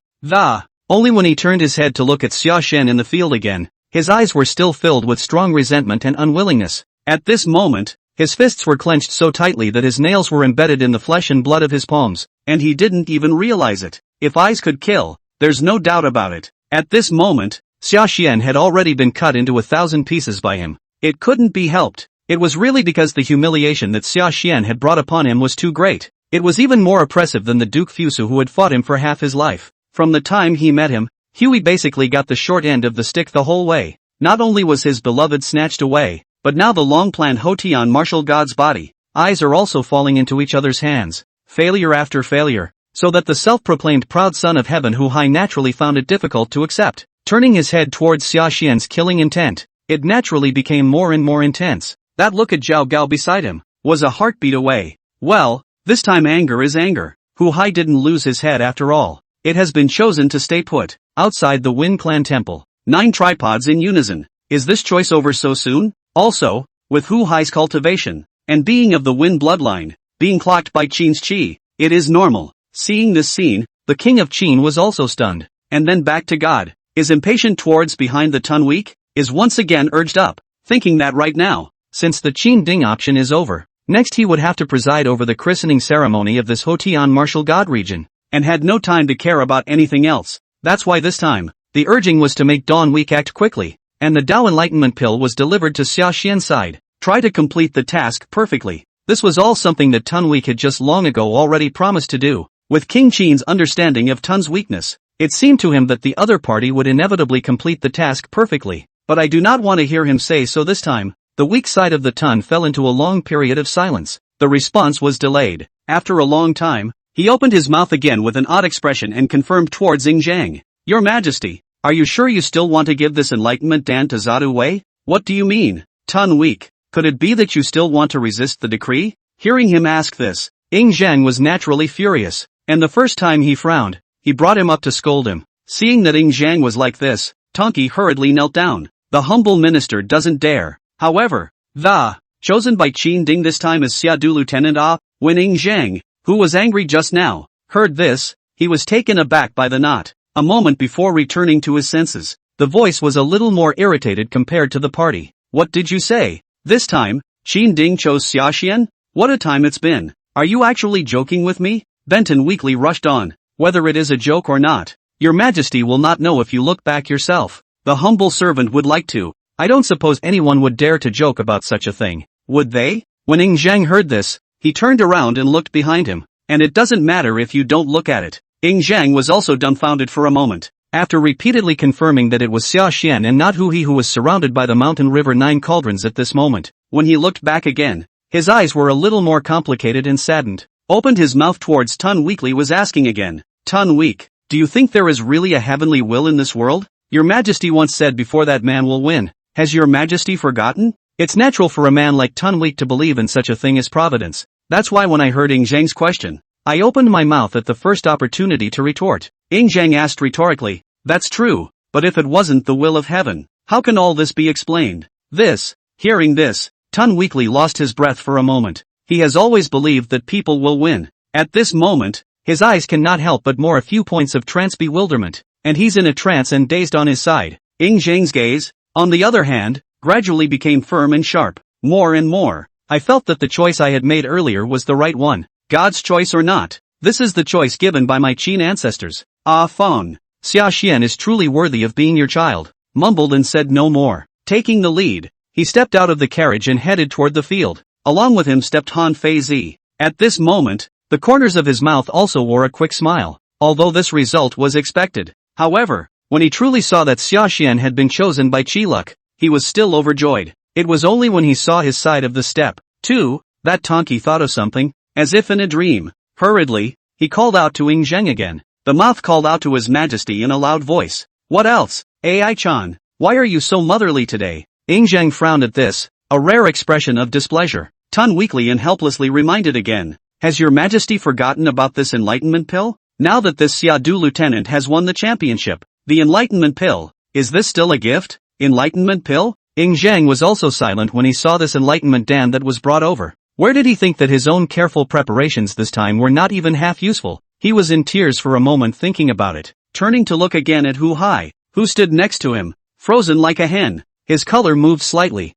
Only when he turned his head to look at Xia Shen in the field again, his eyes were still filled with strong resentment and unwillingness. At this moment, his fists were clenched so tightly that his nails were embedded in the flesh and blood of his palms, and he didn't even realize it. If eyes could kill, there's no doubt about it. At this moment, Xia Xian had already been cut into 1,000 pieces by him. It couldn't be helped. It was really because the humiliation that Xia Xian had brought upon him was too great. It was even more oppressive than the Duke Fusu who had fought him for half his life. From the time he met him, Huey basically got the short end of the stick the whole way. Not only was his beloved snatched away, but now the long-planned Hotian martial god's body, eyes are also falling into each other's hands. Failure after failure, so that the self-proclaimed proud son of heaven Hu Hai naturally found it difficult to accept. Turning his head towards Xia Xian's killing intent, it naturally became more and more intense. That look at Zhao Gao beside him was a heartbeat away. Well, this time anger is anger. Hu Hai didn't lose his head after all. It has been chosen to stay put, outside the Wind Clan temple. 9 tripods in unison. Is this choice over so soon? Also, with Hu Hai's cultivation, and being of the Wind bloodline, being clocked by Qin's Qi, it is normal. Seeing this scene, the King of Qin was also stunned. And then back to God. Is impatient towards behind the ton weak? Is once again urged up, thinking that right now, since the Qin Ding option is over, next he would have to preside over the christening ceremony of this Hotian martial god region, and had no time to care about anything else. That's why this time, the urging was to make Dawn Week act quickly, and the Dao Enlightenment Pill was delivered to Xia Xian's side. Try to complete the task perfectly. This was all something that Tun Week had just long ago already promised to do. With King Qin's understanding of Tun's weakness, it seemed to him that the other party would inevitably complete the task perfectly, but I do not want to hear him say so this time. The weak side of the Tun fell into a long period of silence. The response was delayed. After a long time, he opened his mouth again with an odd expression and confirmed towards Xingjiang. Your Majesty, are you sure you still want to give this enlightenment Dan to Zadu Wei? What do you mean, Tun weak? Could it be that you still want to resist the decree? Hearing him ask this, Xingjiang was naturally furious, and the first time he frowned, he brought him up to scold him. Seeing that Xingjiang was like this, Tonki hurriedly knelt down. The humble minister doesn't dare. However, the chosen by Qin Ding this time as Xiadu Lieutenant Ah, when Xingjiang, who was angry just now, heard this, he was taken aback by the knot. A moment before returning to his senses, the voice was a little more irritated compared to the party. What did you say? This time, Qin Ding chose Sashan? What a time it's been. Are you actually joking with me? Benton weakly rushed on. Whether it is a joke or not, your majesty will not know if you look back yourself. The humble servant would like to. I don't suppose anyone would dare to joke about such a thing, would they? When Ing Zhang heard this, he turned around and looked behind him. And it doesn't matter if you don't look at it. Ing Zhang was also dumbfounded for a moment. After repeatedly confirming that it was Xia Xian and not Hu He who was surrounded by the mountain river Nine Cauldrons at this moment, when he looked back again, his eyes were a little more complicated and saddened. Opened his mouth towards Tun Weekly was asking again, Tun Week, do you think there is really a heavenly will in this world? Your majesty once said before that man will win. Has your majesty forgotten? It's natural for a man like Tun Week to believe in such a thing as providence. That's why when I heard Ing Zhang's question, I opened my mouth at the first opportunity to retort. Ing Zhang asked rhetorically, that's true, but if it wasn't the will of heaven, how can all this be explained? Hearing this, Tun Weekly lost his breath for a moment. He has always believed that people will win. At this moment, his eyes cannot help but more a few points of trance bewilderment, and he's in a trance and dazed on his side. Ing Zhang's gaze, on the other hand, gradually became firm and sharp. More and more, I felt that the choice I had made earlier was the right one. God's choice or not, this is the choice given by my Qin ancestors. Ah Feng, Xia Xian is truly worthy of being your child, mumbled and said no more. Taking the lead, he stepped out of the carriage and headed toward the field. Along with him stepped Han Feizi. At this moment, the corners of his mouth also wore a quick smile, although this result was expected. However, when he truly saw that Xia Xian had been chosen by Qiluk, he was still overjoyed. It was only when he saw his side of the step, too, that Tonki thought of something, as if in a dream. Hurriedly, he called out to Ing Zheng again. The moth called out to his majesty in a loud voice. What else? Ai-chan, why are you so motherly today? Ing Zheng frowned at this, a rare expression of displeasure. Tun weakly and helplessly reminded again. Has your majesty forgotten about this enlightenment pill? Now that this Xiadu lieutenant has won the championship, the enlightenment pill, is this still a gift? Enlightenment pill? Ing Zheng was also silent when he saw this enlightenment dam that was brought over. Where did he think that his own careful preparations this time were not even half useful? He was in tears for a moment thinking about it, turning to look again at Hu Hai, who stood next to him, frozen like a hen. His color moved slightly.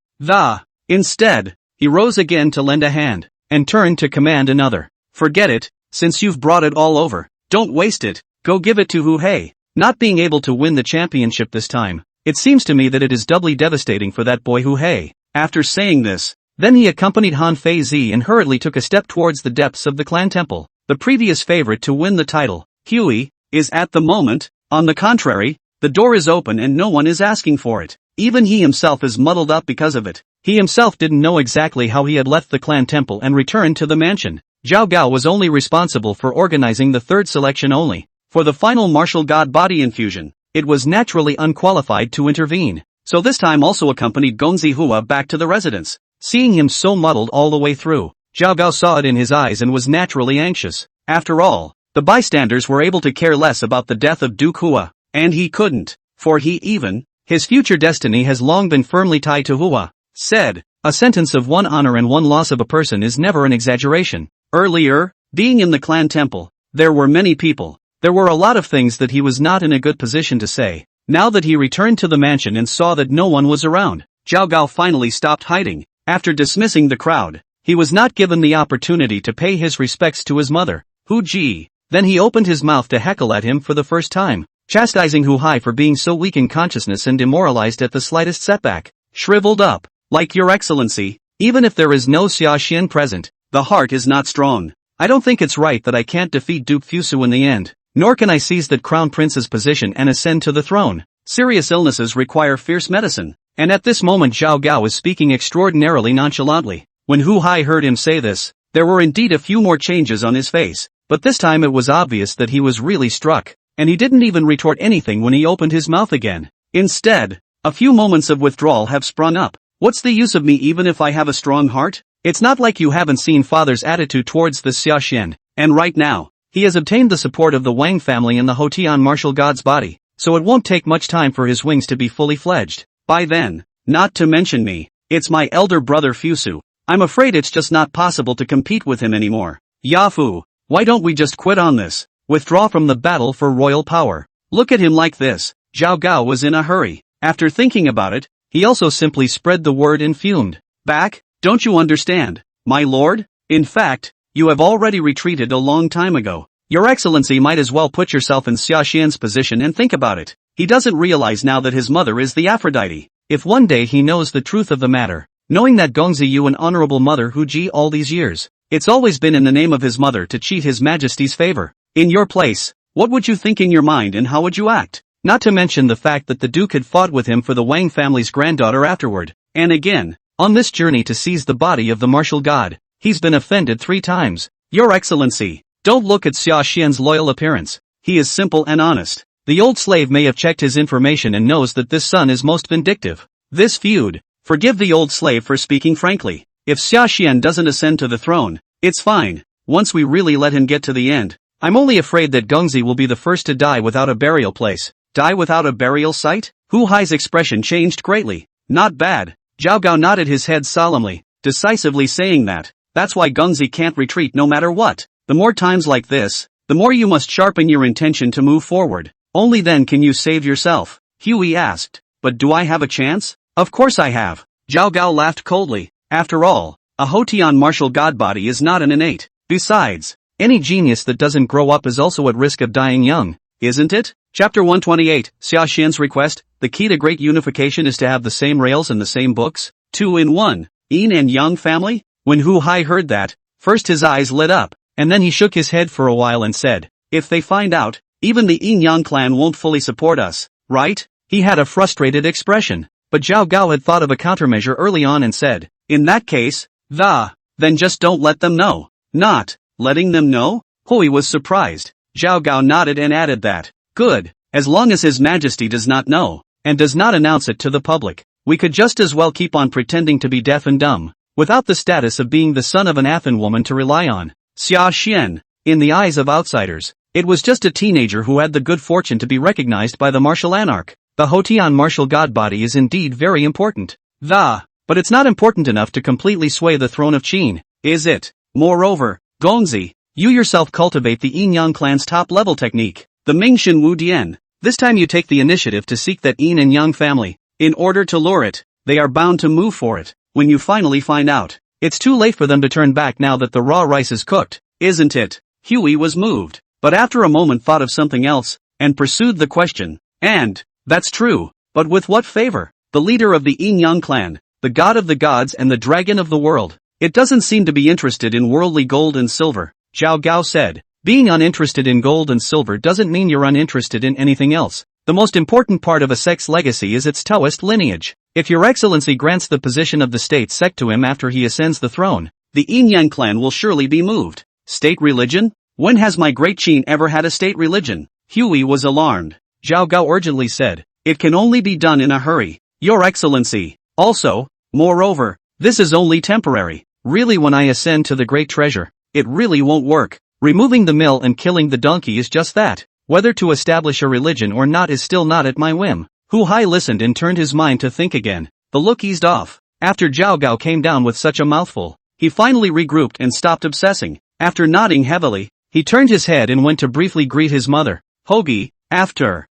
Instead, he rose again to lend a hand, and turned to command another. Forget it, since you've brought it all over. Don't waste it, go give it to Hu Hai. Not being able to win the championship this time, it seems to me that it is doubly devastating for that boy Hu Hai. After saying this, then he accompanied Han Feizi and hurriedly took a step towards the depths of the clan temple. The previous favorite to win the title, Huey, is at the moment, on the contrary, the door is open and no one is asking for it. Even he himself is muddled up because of it. He himself didn't know exactly how he had left the clan temple and returned to the mansion. Zhao Gao was only responsible for organizing the third selection only. For the final martial god body infusion, it was naturally unqualified to intervene. So this time also accompanied Gonzi Hua back to the residence. Seeing him so muddled all the way through, Zhao Gao saw it in his eyes and was naturally anxious. After all, the bystanders were able to care less about the death of Duke Hua, and he couldn't, for his future destiny has long been firmly tied to Hua. Said, a sentence of one honor and one loss of a person is never an exaggeration. Earlier, being in the clan temple, there were many people. There were a lot of things that he was not in a good position to say. Now that he returned to the mansion and saw that no one was around, Zhao Gao finally stopped hiding. After dismissing the crowd, he was not given the opportunity to pay his respects to his mother, Hu Ji. Then he opened his mouth to heckle at him for the first time, chastising Hu Hai for being so weak in consciousness and demoralized at the slightest setback. Shriveled up, like your excellency, even if there is no Xia Xian present, the heart is not strong. I don't think it's right that I can't defeat Duke Fusu in the end, nor can I seize that crown prince's position and ascend to the throne. Serious illnesses require fierce medicine. And at this moment Zhao Gao was speaking extraordinarily nonchalantly. When Hu Hai heard him say this, there were indeed a few more changes on his face, but this time it was obvious that he was really struck, and he didn't even retort anything when he opened his mouth again. Instead, a few moments of withdrawal have sprung up. What's the use of me even if I have a strong heart? It's not like you haven't seen father's attitude towards the Xia Xian, and right now, he has obtained the support of the Wang family and the Hotian martial god's body, so it won't take much time for his wings to be fully fledged. By then, not to mention me, it's my elder brother Fusu. I'm afraid it's just not possible to compete with him anymore. Yafu, why don't we just quit on this? Withdraw from the battle for royal power. Look at him like this. Zhao Gao was in a hurry. After thinking about it, he also simply spread the word and fumed. Back? Don't you understand, my lord? In fact, you have already retreated a long time ago. Your Excellency might as well put yourself in Sashan's position and think about it. He doesn't realize now that his mother is the Aphrodite. If one day he knows the truth of the matter, knowing that Gongzi you an honorable mother who ji all these years, it's always been in the name of his mother to cheat his majesty's favor. In your place, what would you think in your mind and how would you act? Not to mention the fact that the Duke had fought with him for the Wang family's granddaughter afterward, and again, on this journey to seize the body of the martial god, he's been offended 3 times. Your Excellency, don't look at Sashan's loyal appearance. He is simple and honest. The old slave may have checked his information and knows that this son is most vindictive. This feud, forgive the old slave for speaking frankly. If Sashan doesn't ascend to the throne, it's fine. Once we really let him get to the end, I'm only afraid that Gongzi will be the first to die without a burial place. Die without a burial site? Hu Hai's expression changed greatly. Not bad. Zhao Gao nodded his head solemnly, decisively saying that. That's why Gongzi can't retreat no matter what. The more times like this, the more you must sharpen your intention to move forward. Only then can you save yourself. Huey asked. But do I have a chance? Of course I have. Zhao Gao laughed coldly. After all, a Hotian martial god body is not an innate. Besides, any genius that doesn't grow up is also at risk of dying young, isn't it? Chapter 128, Sashan's request. The key to great unification is to have the same rails and the same books. 2 in 1. Yin and Yang family? When Hu Hai heard that, first his eyes lit up, and then he shook his head for a while and said, if they find out, even the Yin Yang clan won't fully support us, right? He had a frustrated expression, but Zhao Gao had thought of a countermeasure early on and said, in that case, then just don't let them know. Not letting them know? Hui was surprised. Zhao Gao nodded and added that, good, as long as His Majesty does not know, and does not announce it to the public, we could just as well keep on pretending to be deaf and dumb, without the status of being the son of an Athen woman to rely on. Sashan, in the eyes of outsiders, it was just a teenager who had the good fortune to be recognized by the martial anarch. The Hotian martial god body is indeed very important. But it's not important enough to completely sway the throne of Qin, is it? Moreover, Gongzi, you yourself cultivate the Yin Yang clan's top-level technique, the Mingxin Wu Dian. This time you take the initiative to seek that Yin and Yang family. In order to lure it, they are bound to move for it. When you finally find out, it's too late for them to turn back now that the raw rice is cooked, isn't it? Huey was moved, but after a moment thought of something else, and pursued the question. And, that's true, but with what favor? The leader of the Yin Yang clan, the god of the gods and the dragon of the world. It doesn't seem to be interested in worldly gold and silver, Zhao Gao said. Being uninterested in gold and silver doesn't mean you're uninterested in anything else. The most important part of a sect's legacy is its Taoist lineage. If your excellency grants the position of the state sect to him after he ascends the throne, the Yin Yang clan will surely be moved. State religion? When has my great Qin ever had a state religion? Huey was alarmed. Zhao Gao urgently said, it can only be done in a hurry, your excellency. Also, moreover, this is only temporary. Really, when I ascend to the great treasure, it really won't work. Removing the mill and killing the donkey is just that. Whether to establish a religion or not is still not at my whim. Hu Hai listened and turned his mind to think again. The look eased off. After Zhao Gao came down with such a mouthful, he finally regrouped and stopped obsessing. After nodding heavily, he turned his head and went to briefly greet his mother, Hogi.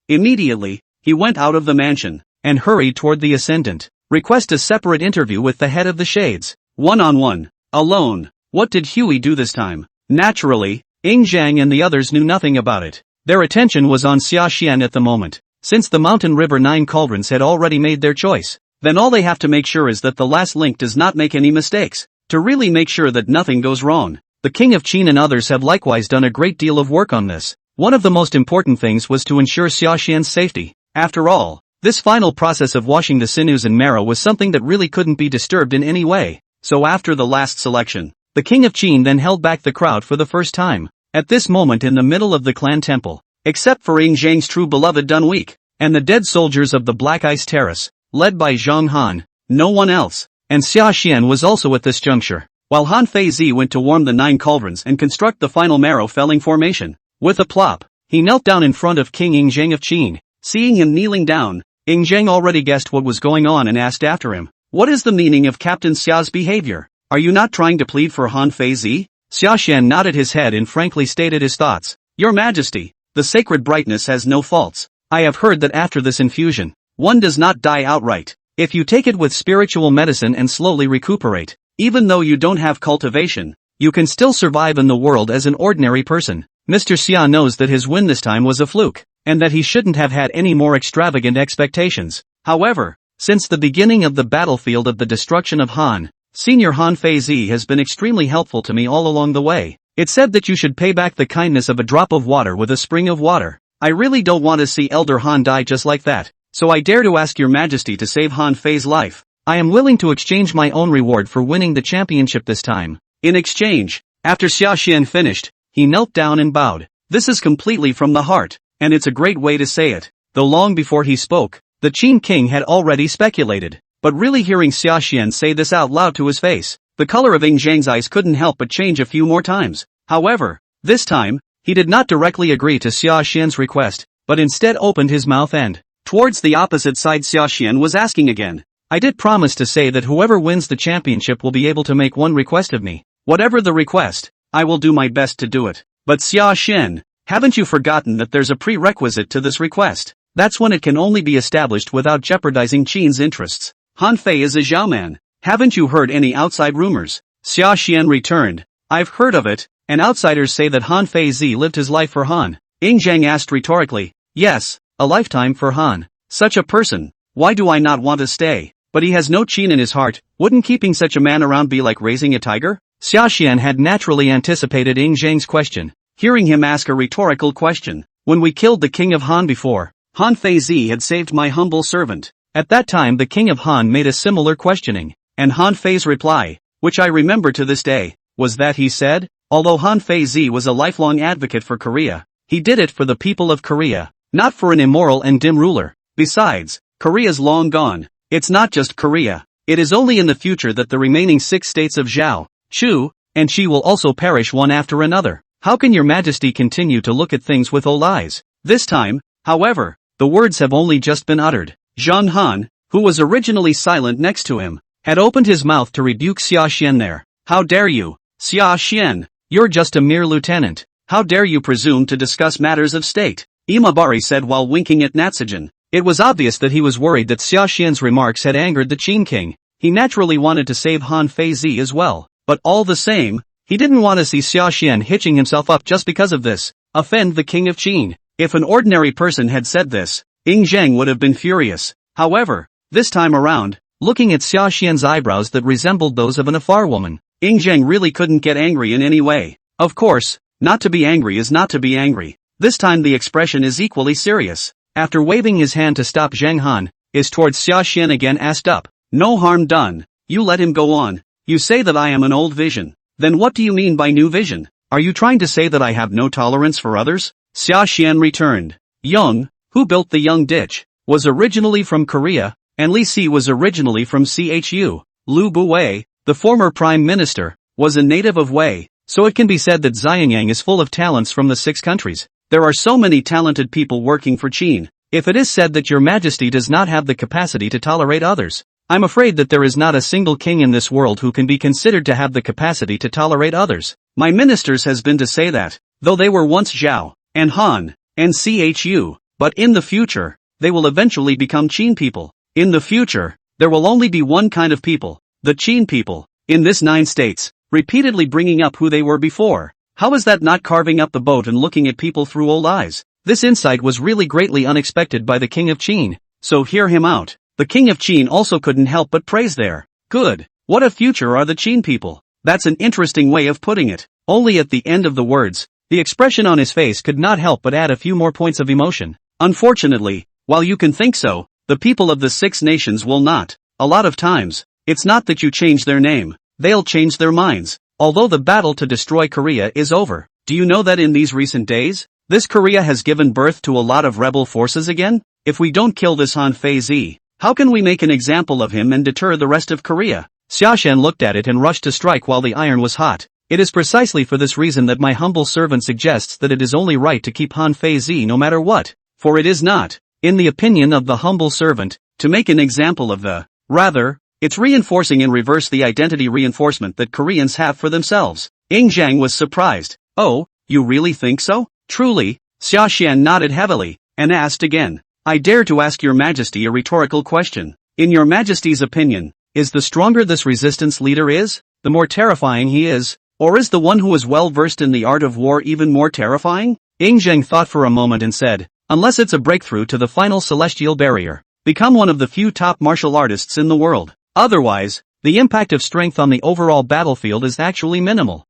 Immediately, he went out of the mansion, and hurried toward the ascendant. Request a separate interview with the head of the shades. One-on-one. Alone. What did Huey do this time? Naturally, Ying Zhang and the others knew nothing about it. Their attention was on Sashan at the moment. Since the mountain river 9 cauldrons had already made their choice, then all they have to make sure is that the last link does not make any mistakes. To really make sure that nothing goes wrong, the King of Qin and others have likewise done a great deal of work on this. One of the most important things was to ensure Sashan's safety. After all, this final process of washing the sinews and marrow was something that really couldn't be disturbed in any way. So after the last selection, the King of Qin then held back the crowd for the first time. At this moment in the middle of the clan temple, except for Ying Zhang's true beloved Dunweek, and the dead soldiers of the Black Ice Terrace, led by Zhang Han, no one else. And Sashan was also at this juncture, while Han Feizi went to warm the 9 cauldrons and construct the final marrow-felling formation. With a plop, he knelt down in front of King Ying Zhang of Qin. Seeing him kneeling down, Ying Zhang already guessed what was going on and asked after him, what is the meaning of Captain Xia's behavior? Are you not trying to plead for Han Feizi? Sashan nodded his head and frankly stated his thoughts. Your Majesty, the sacred brightness has no faults. I have heard that after this infusion, one does not die outright. If you take it with spiritual medicine and slowly recuperate, even though you don't have cultivation, you can still survive in the world as an ordinary person. Mr. Xia knows that his win this time was a fluke, and that he shouldn't have had any more extravagant expectations. However, since the beginning of the battlefield of the destruction of Han, Senior Han Feizi has been extremely helpful to me all along the way. It said that you should pay back the kindness of a drop of water with a spring of water. I really don't want to see Elder Han die just like that, so I dare to ask your majesty to save Han Fei's life. I am willing to exchange my own reward for winning the championship this time. In exchange, after Sashan finished, he knelt down and bowed. This is completely from the heart, and it's a great way to say it. Though long before he spoke, the Qin king had already speculated. But really hearing Sashan say this out loud to his face, the color of Zhang's eyes couldn't help but change a few more times. However, this time, he did not directly agree to Sashan's request, but instead opened his mouth and, towards the opposite side, Sashan was asking again. I did promise to say that whoever wins the championship will be able to make one request of me. Whatever the request, I will do my best to do it. But Sashan, haven't you forgotten that there's a prerequisite to this request? That's when it can only be established without jeopardizing Qin's interests. Han Fei is a Zhaoman. Haven't you heard any outside rumors? Sashan returned. I've heard of it, and outsiders say that Han Feizi lived his life for Han. Zhang asked rhetorically. Yes, a lifetime for Han. Such a person, why do I not want to stay? But he has no Qin in his heart. Wouldn't keeping such a man around be like raising a tiger? Sashan had naturally anticipated Zhang's question, hearing him ask a rhetorical question. When we killed the king of Han before, Han Feizi had saved my humble servant. At that time the king of Han made a similar questioning, and Han Fei's reply, which I remember to this day, was that he said, although Han Feizi was a lifelong advocate for Korea, he did it for the people of Korea, not for an immoral and dim ruler. Besides, Korea's long gone. It's not just Korea. It is only in the future that the remaining 6 states of Zhao, Chu, and Qi will also perish one after another. How can your majesty continue to look at things with old eyes? This time, however, the words have only just been uttered. Zhang Han, who was originally silent next to him, had opened his mouth to rebuke Sashan there. How dare you, Sashan? You're just a mere lieutenant. How dare you presume to discuss matters of state? Imabari said while winking at Natsujan. It was obvious that he was worried that Sashan's remarks had angered the Qin king. He naturally wanted to save Han Feizi as well, but all the same, he didn't want to see Sashan hitching himself up just because of this, offend the king of Qin. If an ordinary person had said this, Zhang would have been furious. However, this time around, looking at Sashan's eyebrows that resembled those of an Afar woman, Zhang really couldn't get angry in any way. Of course, not to be angry is not to be angry. This time the expression is equally serious. After waving his hand to stop, Zhang Han is towards Sashan again asked up. No harm done. You let him go on. You say that I am an old vision. Then what do you mean by new vision? Are you trying to say that I have no tolerance for others? Sashan returned. Young, who built the Young Ditch, was originally from Korea, and Li Si was originally from Chu. Lu Buwei, the former prime minister, was a native of Wei, so it can be said that Xiangyang is full of talents from the 6 countries. There are so many talented people working for Qin. If it is said that your majesty does not have the capacity to tolerate others, I'm afraid that there is not a single king in this world who can be considered to have the capacity to tolerate others. My ministers has been to say that, though they were once Zhao, and Han, and Chu, but in the future, they will eventually become Qin people. In the future, there will only be one kind of people, the Qin people, in this 9 states, repeatedly bringing up who they were before. How is that not carving up the boat and looking at people through old eyes? This insight was really greatly unexpected by the king of Qin, so hear him out. The king of Qin also couldn't help but praise there. Good. What a future are the Qin people. That's an interesting way of putting it. Only at the end of the words, the expression on his face could not help but add a few more points of emotion. Unfortunately, while you can think so, the people of the 6 nations will not. A lot of times, it's not that you change their name, they'll change their minds. Although the battle to destroy Korea is over, do you know that in these recent days, this Korea has given birth to a lot of rebel forces again? If we don't kill this Han Feizi, how can we make an example of him and deter the rest of Korea? Sashan looked at it and rushed to strike while the iron was hot. It is precisely for this reason that my humble servant suggests that it is only right to keep Han Feizi no matter what, for it is not, in the opinion of the humble servant, to make an example of the, rather, it's reinforcing in reverse the identity reinforcement that Koreans have for themselves. Zhang was surprised. Oh, you really think so? Truly? Sashan nodded heavily, and asked again. I dare to ask your majesty a rhetorical question. In your majesty's opinion, is the stronger this resistance leader is, the more terrifying he is, or is the one who is well versed in the art of war even more terrifying? Zheng thought for a moment and said, unless it's a breakthrough to the final celestial barrier, become one of the few top martial artists in the world. Otherwise, the impact of strength on the overall battlefield is actually minimal.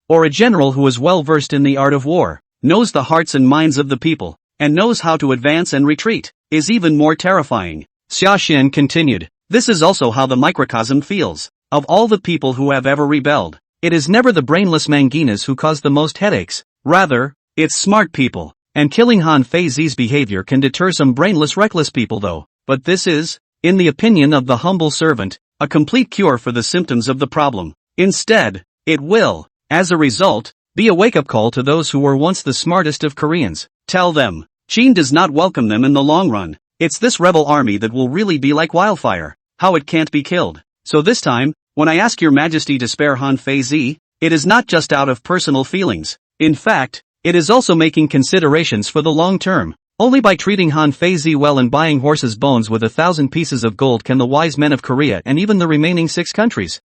Or a general who is well versed in the art of war, knows the hearts and minds of the people, and knows how to advance and retreat, is even more terrifying. Sashan continued, this is also how the microcosm feels. Of all the people who have ever rebelled, it is never the brainless manginas who cause the most headaches. Rather, it's smart people. And killing Han Feizi's behavior can deter some brainless reckless people though. But this is, in the opinion of the humble servant, a complete cure for the symptoms of the problem. Instead, it will, as a result, be a wake-up call to those who were once the smartest of Koreans. Tell them, Qin does not welcome them in the long run. It's this rebel army that will really be like wildfire, how it can't be killed. So this time, when I ask your majesty to spare Han Feizi, it is not just out of personal feelings. In fact, it is also making considerations for the long term. Only by treating Han Feizi well and buying horses' bones with 1,000 pieces of gold can the wise men of Korea and even the remaining 6 countries,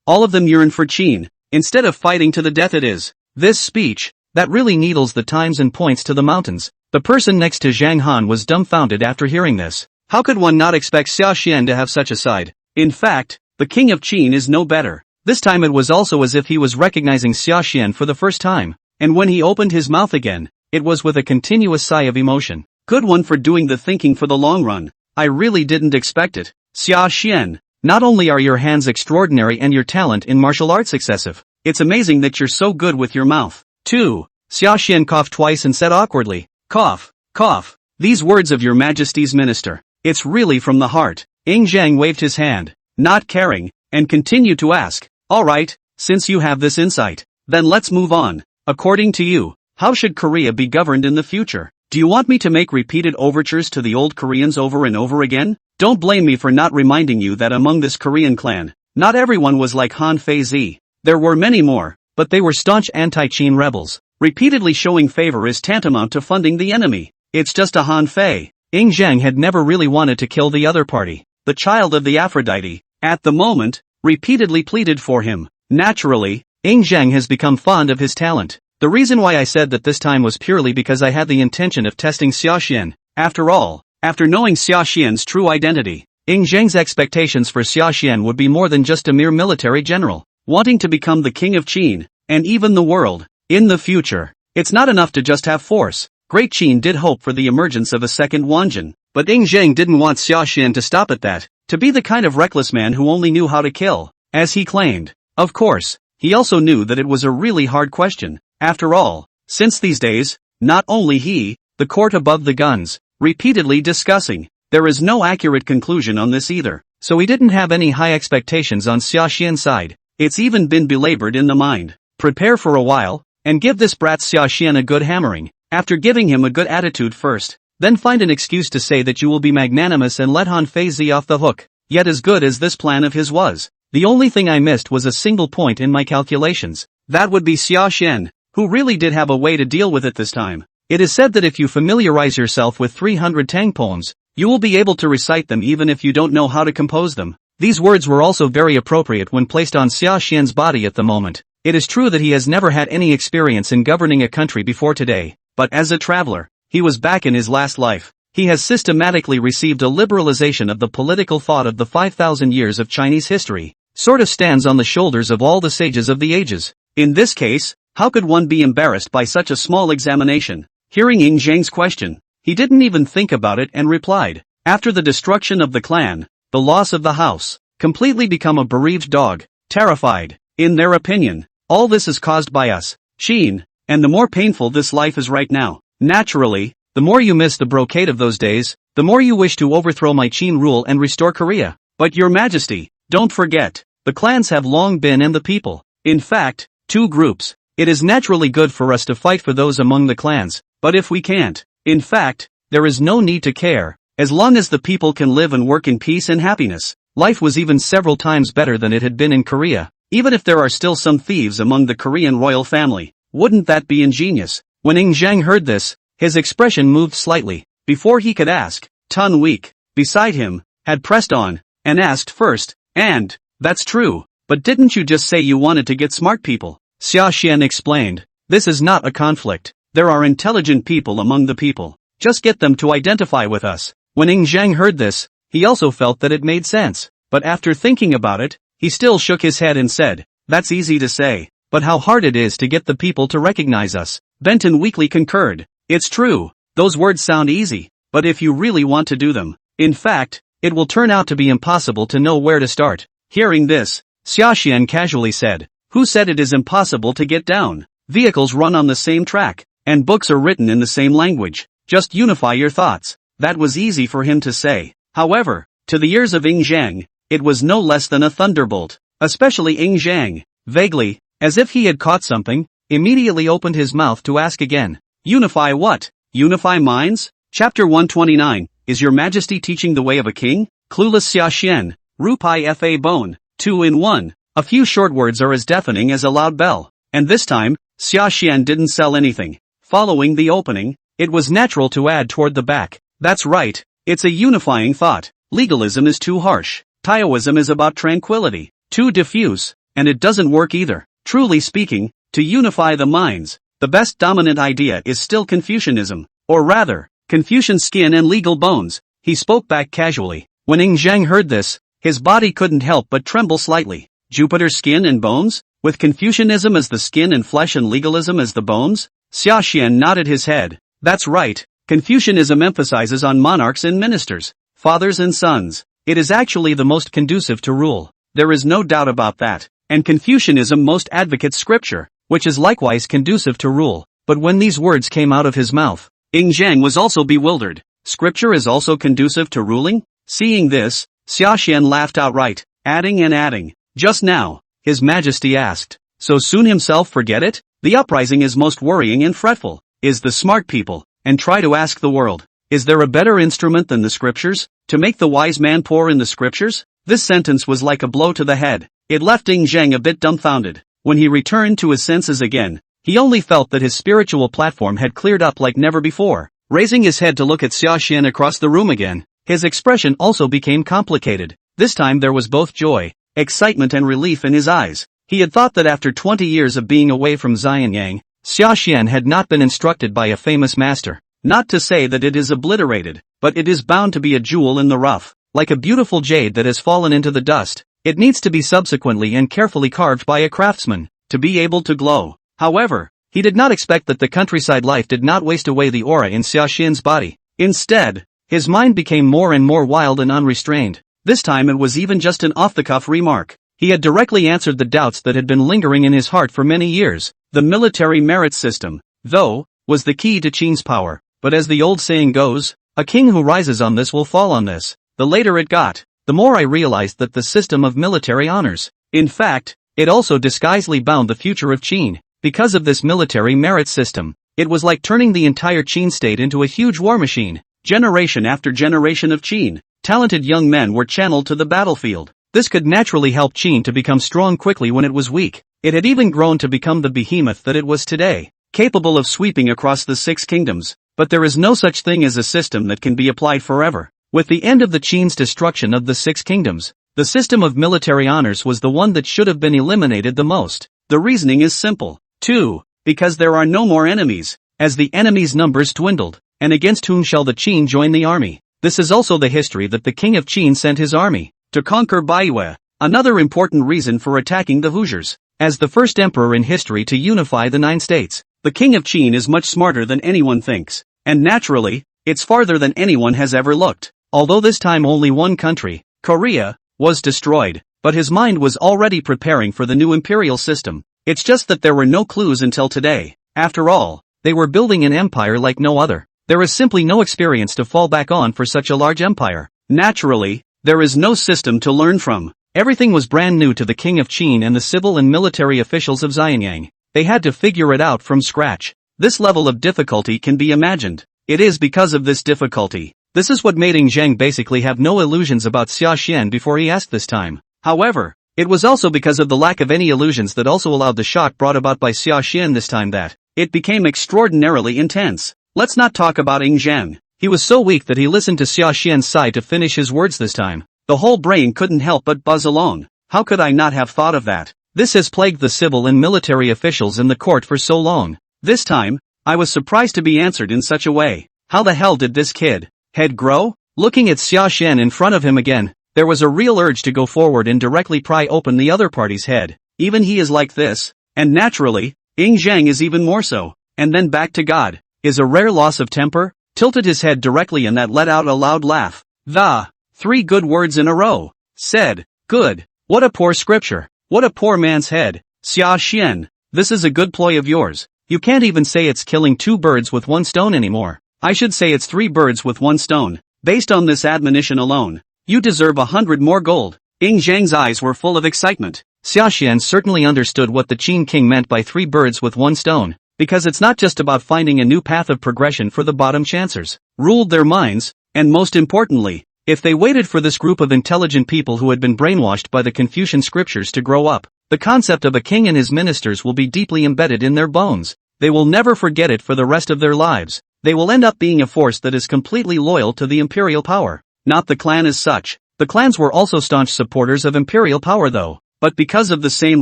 all of them yearn for Qin, instead of fighting to the death. It is this speech that really needles the times and points to the mountains. The person next to Zhang Han was dumbfounded after hearing this. How could one not expect Sashan to have such a side? In fact, the king of Qin is no better. This time it was also as if he was recognizing Sashan for the first time, and when he opened his mouth again, it was with a continuous sigh of emotion. Good one for doing the thinking for the long run. I really didn't expect it. Sashan, not only are your hands extraordinary and your talent in martial arts excessive, it's amazing that you're so good with your mouth, too. Sashan coughed twice and said awkwardly, cough, cough. These words of your majesty's minister, it's really from the heart. Zhang waved his hand, not caring, and continued to ask, alright, since you have this insight, then let's move on. According to you, how should Korea be governed in the future? Do you want me to make repeated overtures to the old Koreans over and over again? Don't blame me for not reminding you that among this Korean clan, not everyone was like Han Feizi. There were many more, but they were staunch anti-Qin rebels. Repeatedly showing favor is tantamount to funding the enemy. It's just a Han Fei. Zhang had never really wanted to kill the other party. The child of the Aphrodite, at the moment, repeatedly pleaded for him. Naturally, Zhang has become fond of his talent. The reason why I said that this time was purely because I had the intention of testing Sashan. After all, after knowing Sashan's true identity, Zhang's expectations for Sashan would be more than just a mere military general, wanting to become the king of Qin, and even the world. In the future, it's not enough to just have force. Great Qin did hope for the emergence of a second Wanjin, but Zhang didn't want Sashan to stop at that, to be the kind of reckless man who only knew how to kill, as he claimed. Of course, he also knew that it was a really hard question. After all, since these days, not only he, the court above the guns, repeatedly discussing, there is no accurate conclusion on this either, so he didn't have any high expectations on Sashan's side. It's even been belabored in the mind. Prepare for a while, and give this brat Sashan a good hammering. After giving him a good attitude first, then find an excuse to say that you will be magnanimous and let Han Feizi off the hook. Yet as good as this plan of his was, the only thing I missed was a single point in my calculations. That would be Sashan, who really did have a way to deal with it this time. It is said that if you familiarize yourself with 300 Tang poems, you will be able to recite them even if you don't know how to compose them. These words were also very appropriate when placed on Sashan's body at the moment. It is true that he has never had any experience in governing a country before today, but as a traveler, he was back in his last life. He has systematically received a liberalization of the political thought of the 5,000 years of Chinese history, sort of stands on the shoulders of all the sages of the ages. In this case, how could one be embarrassed by such a small examination? Hearing Zhang's question, he didn't even think about it and replied, after the destruction of the clan, the loss of the house, completely become a bereaved dog, terrified. In their opinion, all this is caused by us, Qin, and the more painful this life is right now. Naturally, the more you miss the brocade of those days, the more you wish to overthrow my Qin rule and restore Korea. But your majesty, don't forget, the clans have long been and the people, in fact, 2 groups. It is naturally good for us to fight for those among the clans, but if we can't, in fact, there is no need to care, as long as the people can live and work in peace and happiness. Life was even several times better than it had been in Korea, even if there are still some thieves among the Korean royal family. Wouldn't that be ingenious? When Zhang heard this, his expression moved slightly. Before he could ask, Tun weak. Beside him, had pressed on, and asked first, "And, that's true, but didn't you just say you wanted to get smart people?" Sashan explained, "This is not a conflict. There are intelligent people among the people. Just get them to identify with us." When Zhang heard this, he also felt that it made sense, but after thinking about it, he still shook his head and said, "That's easy to say, but how hard it is to get the people to recognize us." Benton weakly concurred. "It's true, those words sound easy, but if you really want to do them, in fact, it will turn out to be impossible to know where to start." Hearing this, Sashan casually said, "Who said it is impossible to get down? Vehicles run on the same track, and books are written in the same language. Just unify your thoughts." That was easy for him to say. However, to the ears of Zhang, it was no less than a thunderbolt. Especially Zhang, vaguely, as if he had caught something, immediately opened his mouth to ask again. "Unify what? Unify minds?" Chapter 129, Is Your Majesty Teaching the Way of a King? Clueless Sashan, Rupai Fa Bone, 2 in 1. A few short words are as deafening as a loud bell. And this time, Sashan didn't sell anything. Following the opening, it was natural to add toward the back. "That's right, it's a unifying thought. Legalism is too harsh. Taoism is about tranquility, too diffuse, and it doesn't work either. Truly speaking, to unify the minds, the best dominant idea is still Confucianism, or rather, Confucian skin and legal bones." He spoke back casually. When Zhang heard this, his body couldn't help but tremble slightly. Jupiter's skin and bones? With Confucianism as the skin and flesh and legalism as the bones? Sashan nodded his head. "That's right, Confucianism emphasizes on monarchs and ministers, fathers and sons. It is actually the most conducive to rule. There is no doubt about that. And Confucianism most advocates scripture, which is likewise conducive to rule." But when these words came out of his mouth, Zhang was also bewildered. Scripture is also conducive to ruling? Seeing this, Sashan laughed outright, adding, "Just now, His Majesty asked, so soon himself forget it? The uprising is most worrying and fretful, is the smart people, and try to ask the world, is there a better instrument than the scriptures, to make the wise man poor in the scriptures?" This sentence was like a blow to the head. It left Zhang a bit dumbfounded. When he returned to his senses again, he only felt that his spiritual platform had cleared up like never before. Raising his head to look at Sashan across the room again, his expression also became complicated. This time there was both joy, excitement and relief in his eyes. He had thought that after 20 years of being away from Xianyang, Sashan had not been instructed by a famous master. Not to say that it is obliterated, but it is bound to be a jewel in the rough, like a beautiful jade that has fallen into the dust. It needs to be subsequently and carefully carved by a craftsman, to be able to glow. However, he did not expect that the countryside life did not waste away the aura in Sashan's body. Instead, his mind became more and more wild and unrestrained. This time it was even just an off-the-cuff remark. He had directly answered the doubts that had been lingering in his heart for many years. The military merit system, though, was the key to Qin's power. But as the old saying goes, a king who rises on this will fall on this. The later it got, the more I realized that the system of military honors, in fact, it also disguisedly bound the future of Qin. Because of this military merit system, it was like turning the entire Qin state into a huge war machine. Generation after generation of Qin, talented young men were channeled to the battlefield. This could naturally help Qin to become strong quickly when it was weak. It had even grown to become the behemoth that it was today, capable of sweeping across the 6 kingdoms. But there is no such thing as a system that can be applied forever. With the end of the Qin's destruction of the 6 kingdoms, the system of military honors was the one that should have been eliminated the most. The reasoning is simple. 2. Because there are no more enemies, as the enemies' numbers dwindled, and against whom shall the Qin join the army? This is also the history that the king of Qin sent his army to conquer Baiyu, another important reason for attacking the Hoosiers. As the first emperor in history to unify the 9 states, the king of Qin is much smarter than anyone thinks, and naturally, it's farther than anyone has ever looked. Although this time only one country, Korea, was destroyed, but his mind was already preparing for the new imperial system. It's just that there were no clues until today. After all, they were building an empire like no other. There is simply no experience to fall back on for such a large empire. Naturally, there is no system to learn from. Everything was brand new to the king of Qin and the civil and military officials of Xianyang. They had to figure it out from scratch. This level of difficulty can be imagined. It is because of this difficulty. This is what made Zhang basically have no illusions about Sashan before he asked this time. However, it was also because of the lack of any illusions that also allowed the shock brought about by Sashan this time that it became extraordinarily intense. Let's not talk about Zhang. He was so weak that he listened to Sashan's sigh to finish his words this time. The whole brain couldn't help but buzz along. How could I not have thought of that? This has plagued the civil and military officials in the court for so long. This time, I was surprised to be answered in such a way. How the hell did this kid head grow? Looking at Sashan in front of him again, there was a real urge to go forward and directly pry open the other party's head. Even he is like this, and naturally, Ying Zhang is even more so. And then back to God, is a rare loss of temper? Tilted his head directly and that let out a loud laugh. The 3 good words in a row. Said, good. What a poor scripture. What a poor man's head. Sashan, this is a good ploy of yours. You can't even say it's killing 2 birds with 1 stone anymore. I should say it's 3 birds with 1 stone. Based on this admonition alone, you deserve 100 more gold. Ying Zhang's eyes were full of excitement. Sashan certainly understood what the Qin king meant by 3 birds with 1 stone, because it's not just about finding a new path of progression for the bottom chancers. Ruled their minds, and most importantly, if they waited for this group of intelligent people who had been brainwashed by the Confucian scriptures to grow up, the concept of a king and his ministers will be deeply embedded in their bones. They will never forget it for the rest of their lives. They will end up being a force that is completely loyal to the imperial power. Not the clan as such. The clans were also staunch supporters of imperial power though, but because of the same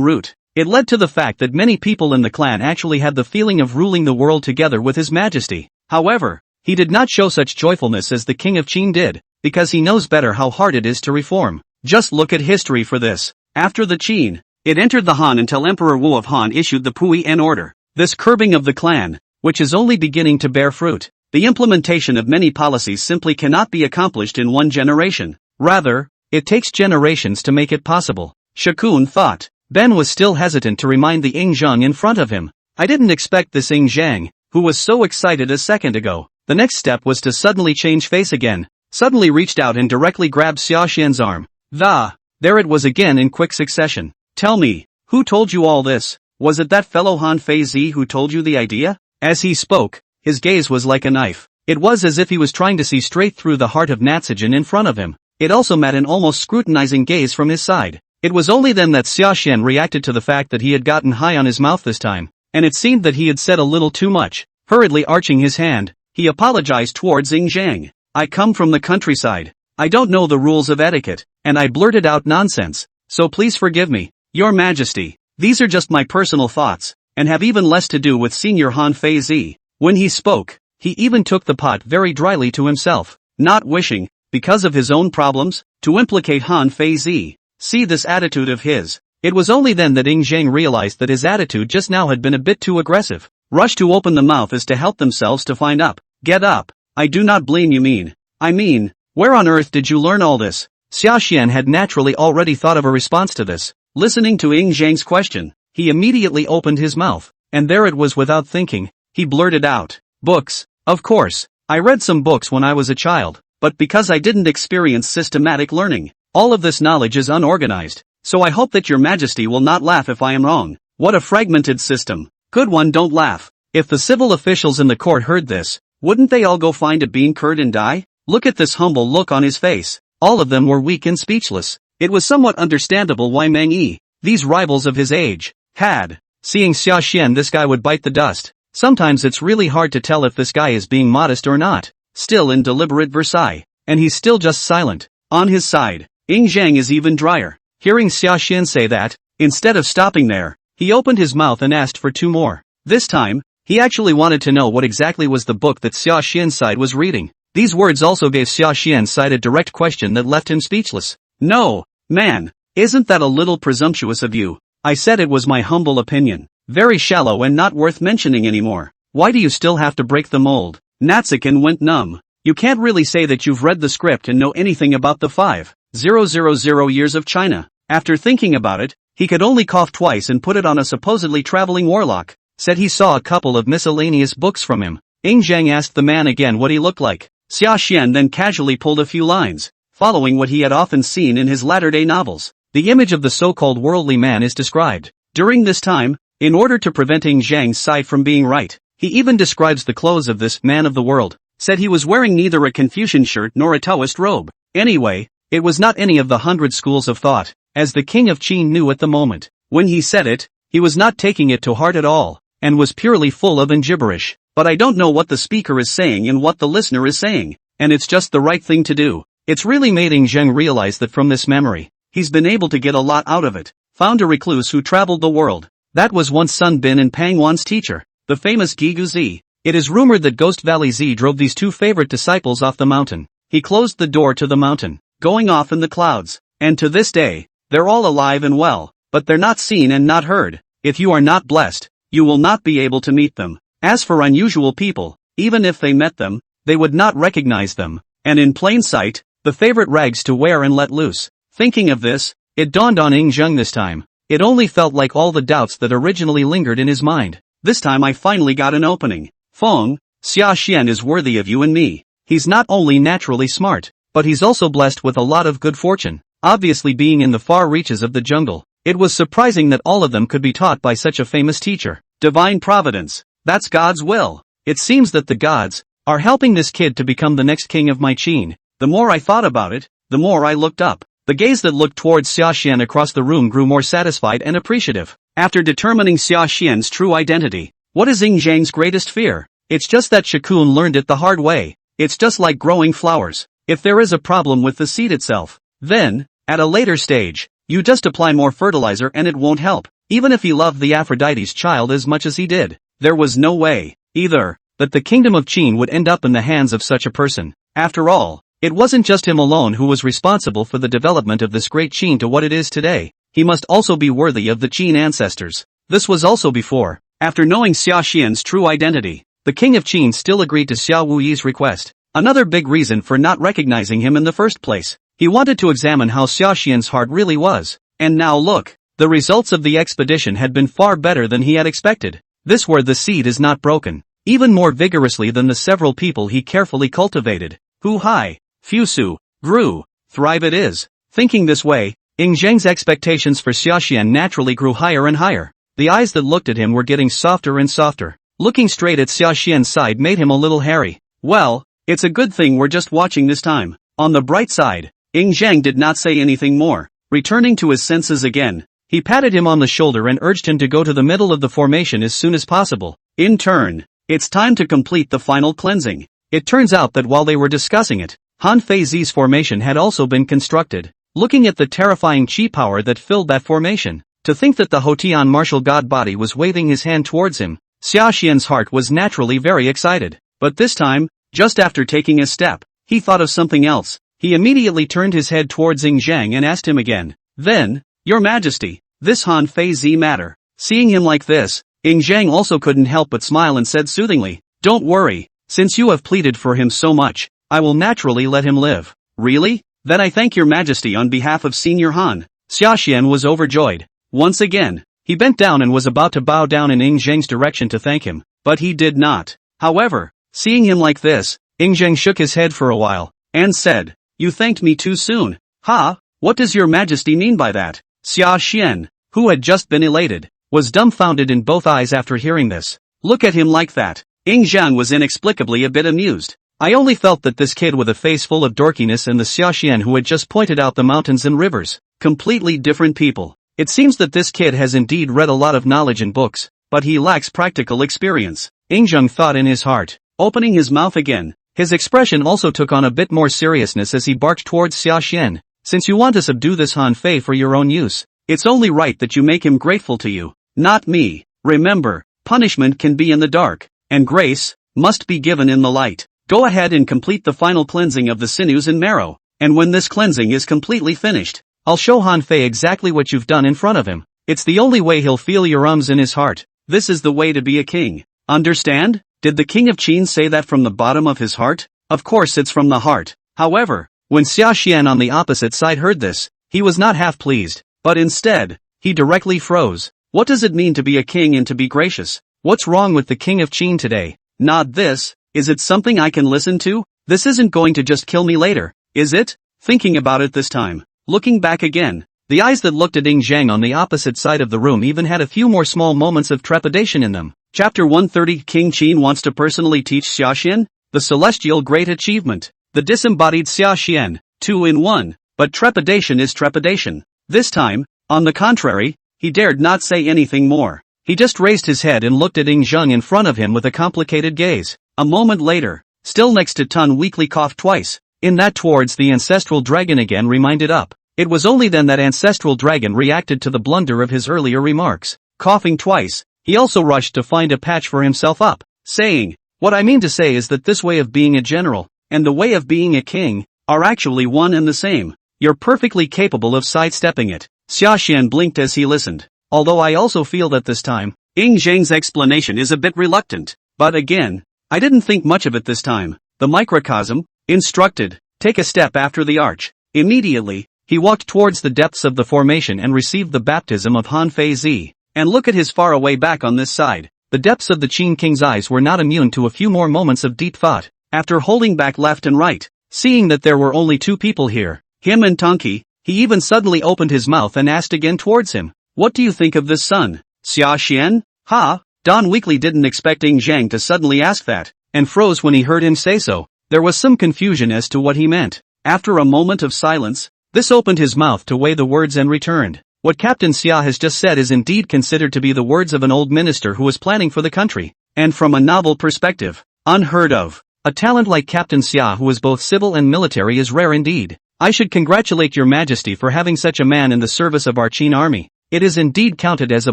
root, it led to the fact that many people in the clan actually had the feeling of ruling the world together with His Majesty. However, he did not show such joyfulness as the king of Qin did, because he knows better how hard it is to reform. Just look at history for this. After the Qin, it entered the Han until Emperor Wu of Han issued the Puyi-en order. This curbing of the clan, which is only beginning to bear fruit. The implementation of many policies simply cannot be accomplished in 1 generation. Rather, it takes generations to make it possible. Shakun thought. Ben was still hesitant to remind the Ying Zhang in front of him. I didn't expect this Ying Zhang, who was so excited a second ago. The next step was to suddenly change face again. Suddenly reached out and directly grabbed Sashan's arm. There it was again in quick succession. Tell me, who told you all this? Was it that fellow Han Feizi who told you the idea? As he spoke, his gaze was like a knife. It was as if he was trying to see straight through the heart of Natsujin in front of him. It also met an almost scrutinizing gaze from his side. It was only then that Sashan reacted to the fact that he had gotten high on his mouth this time, and it seemed that he had said a little too much. Hurriedly arching his hand, he apologized towards Ying Zhang. I come from the countryside. I don't know the rules of etiquette, and I blurted out nonsense, so please forgive me, Your Majesty. These are just my personal thoughts, and have even less to do with Senior Han Feizi. When he spoke, he even took the pot very dryly to himself, not wishing, because of his own problems, to implicate Han Feizi. See this attitude of his. It was only then that Ying Zhang realized that his attitude just now had been a bit too aggressive. Rush to open the mouth as to help themselves to find up. Get up. I do not blame you. I mean, where on earth did you learn all this? Sashan had naturally already thought of a response to this. Listening to Ying Zhang's question, he immediately opened his mouth, and there it was without thinking. He blurted out, books. Of course, I read some books when I was a child, but because I didn't experience systematic learning, all of this knowledge is unorganized, so I hope that Your Majesty will not laugh if I am wrong. What a fragmented system. Good one, don't laugh. If the civil officials in the court heard this, wouldn't they all go find a bean curd and die? Look at this humble look on his face. All of them were weak and speechless. It was somewhat understandable why Meng Yi, these rivals of his age, had. Seeing Sashan, this guy would bite the dust. Sometimes it's really hard to tell if this guy is being modest or not. Still in deliberate Versailles, and he's still just silent. On his side, Ying Zhang is even drier. Hearing Sashan say that, instead of stopping there, he opened his mouth and asked for 2 more. This time, he actually wanted to know what exactly was the book that Sashan's side was reading. These words also gave Sashan's side a direct question that left him speechless. No, man, isn't that a little presumptuous of you? I said it was my humble opinion. Very shallow and not worth mentioning anymore. Why do you still have to break the mold? Natsukin went numb. You can't really say that you've read the script and know anything about the 5,000 years of China. After thinking about it, he could only cough twice and put it on a supposedly traveling warlock. Said he saw a couple of miscellaneous books from him. Ying Zhang asked the man again what he looked like. Sashan then casually pulled a few lines, following what he had often seen in his latter-day novels. The image of the so-called worldly man is described. During this time, in order to prevent Ying Zhang's side from being right, he even describes the clothes of this man of the world. Said he was wearing neither a Confucian shirt nor a Taoist robe. Anyway, it was not any of the 100 schools of thought, as the king of Qin knew at the moment. When he said it, he was not taking it to heart at all, and was purely full of gibberish. but I don't know what the speaker is saying and what the listener is saying, and it's just the right thing to do. It's really made Zheng realize that from this memory, he's been able to get a lot out of it. Found a recluse who traveled the world. That was once Sun Bin and Pangwan's teacher, the famous Gigu Zi. It is rumored that Ghost Valley Zi drove these two favorite disciples off the mountain. He closed the door to the mountain, going off in the clouds. And to this day, they're all alive and well, but they're not seen and not heard. If you are not blessed, you will not be able to meet them. As for unusual people, even if they met them, they would not recognize them. And in plain sight, the favorite rags to wear and let loose. Thinking of this, it dawned on Zheng this time. It only felt like all the doubts that originally lingered in his mind. This time I finally got an opening. Feng, Sashan is worthy of you and me. He's not only naturally smart, but he's also blessed with a lot of good fortune. Obviously being in the far reaches of the jungle, it was surprising that all of them could be taught by such a famous teacher. Divine providence. That's God's will. It seems that the gods are helping this kid to become the next king of my Qin. The more I thought about it, the more I looked up. The gaze that looked towards Sashan across the room grew more satisfied and appreciative. After determining Sashan's true identity, what is Zheng's greatest fear? It's just that Shikun learned it the hard way. It's just like growing flowers. If there is a problem with the seed itself, then, at a later stage, you just apply more fertilizer and it won't help. Even if he loved the Aphrodite's child as much as he did, there was no way, either, that the kingdom of Qin would end up in the hands of such a person. After all, it wasn't just him alone who was responsible for the development of this great Qin to what it is today. He must also be worthy of the Qin ancestors. This was also before. After knowing Sashan's true identity, the king of Qin still agreed to Xia Wuyi's request. Another big reason for not recognizing him in the first place. He wanted to examine how Sashan's heart really was. And now look, the results of the expedition had been far better than he had expected. This where the seed is not broken, even more vigorously than the several people he carefully cultivated. Hu Hai, Fusu, grew, thrive it is. Thinking this way, Zheng's expectations for Sashan naturally grew higher and higher. The eyes that looked at him were getting softer and softer. Looking straight at Sashan's side made him a little hairy. Well, it's a good thing we're just watching this time. On the bright side, Zheng did not say anything more. Returning to his senses again, he patted him on the shoulder and urged him to go to the middle of the formation as soon as possible. In turn, it's time to complete the final cleansing. It turns out that while they were discussing it, Han Fei Zi's formation had also been constructed. Looking at the terrifying chi power that filled that formation, to think that the Hotian martial god body was waving his hand towards him, Sashan's heart was naturally very excited. But this time, just after taking a step, he thought of something else. He immediately turned his head towards Zheng and asked him again. Then, Your Majesty, this Han Fei Zi matter. Seeing him like this, Zheng also couldn't help but smile and said soothingly, Don't worry, since you have pleaded for him so much, I will naturally let him live. Really? Then I thank your majesty on behalf of Senior Han. Sashan was overjoyed. Once again, he bent down and was about to bow down in Zheng's direction to thank him, but he did not. However, seeing him like this, Zheng shook his head for a while, and said, You thanked me too soon. Ha, what does your majesty mean by that? Sashan, who had just been elated, was dumbfounded in both eyes after hearing this. Look at him like that. Zheng was inexplicably a bit amused. I only felt that this kid with a face full of dorkiness and the Sashan who had just pointed out the mountains and rivers, completely different people. It seems that this kid has indeed read a lot of knowledge in books, but he lacks practical experience. Zheng thought in his heart. Opening his mouth again, his expression also took on a bit more seriousness as he barked towards Sashan. Since you want to subdue this Han Fei for your own use, it's only right that you make him grateful to you, not me. Remember, punishment can be in the dark, and grace must be given in the light. Go ahead and complete the final cleansing of the sinews and marrow, and when this cleansing is completely finished, I'll show Han Fei exactly what you've done in front of him. It's the only way he'll feel your ums in his heart. This is the way to be a king. Understand? Did the king of Qin say that from the bottom of his heart? Of course it's from the heart. However, when Sashan on the opposite side heard this, he was not half pleased, but instead, he directly froze. What does it mean to be a king and to be gracious? What's wrong with the king of Qin today? Not this. Is it something I can listen to? This isn't going to just kill me later, is it? Thinking about it this time, looking back again, the eyes that looked at Zheng on the opposite side of the room even had a few more small moments of trepidation in them. Chapter 130 King Qin wants to personally teach Sashan? The celestial great achievement. The disembodied Sashan, 2 in 1, but trepidation is trepidation. This time, on the contrary, he dared not say anything more. He just raised his head and looked at Zheng in front of him with a complicated gaze. A moment later, still next to Tun weakly coughed twice. In that towards the ancestral dragon again reminded up. It was only then that ancestral dragon reacted to the blunder of his earlier remarks. Coughing twice, he also rushed to find a patch for himself up, saying, "What I mean to say is that this way of being a general, and the way of being a king, are actually one and the same. You're perfectly capable of sidestepping it." Sashan blinked as he listened. Although I also feel that this time, Zheng's explanation is a bit reluctant. But again, I didn't think much of it this time. The microcosm instructed, "Take a step after the arch." Immediately, he walked towards the depths of the formation and received the baptism of Han Fei Zi. And look at his far away back on this side. The depths of the Qin king's eyes were not immune to a few more moments of deep thought. After holding back left and right, seeing that there were only two people here, him and Tonki, he even suddenly opened his mouth and asked again towards him, "What do you think of this son, Sashan?" Ha! Don weakly didn't expect Zheng to suddenly ask that, and froze when he heard him say so. There was some confusion as to what he meant. After a moment of silence, this opened his mouth to weigh the words and returned. What Captain Xia has just said is indeed considered to be the words of an old minister who was planning for the country, and from a novel perspective, unheard of. A talent like Captain Xia who is both civil and military is rare indeed. I should congratulate your majesty for having such a man in the service of our Qin army. It is indeed counted as a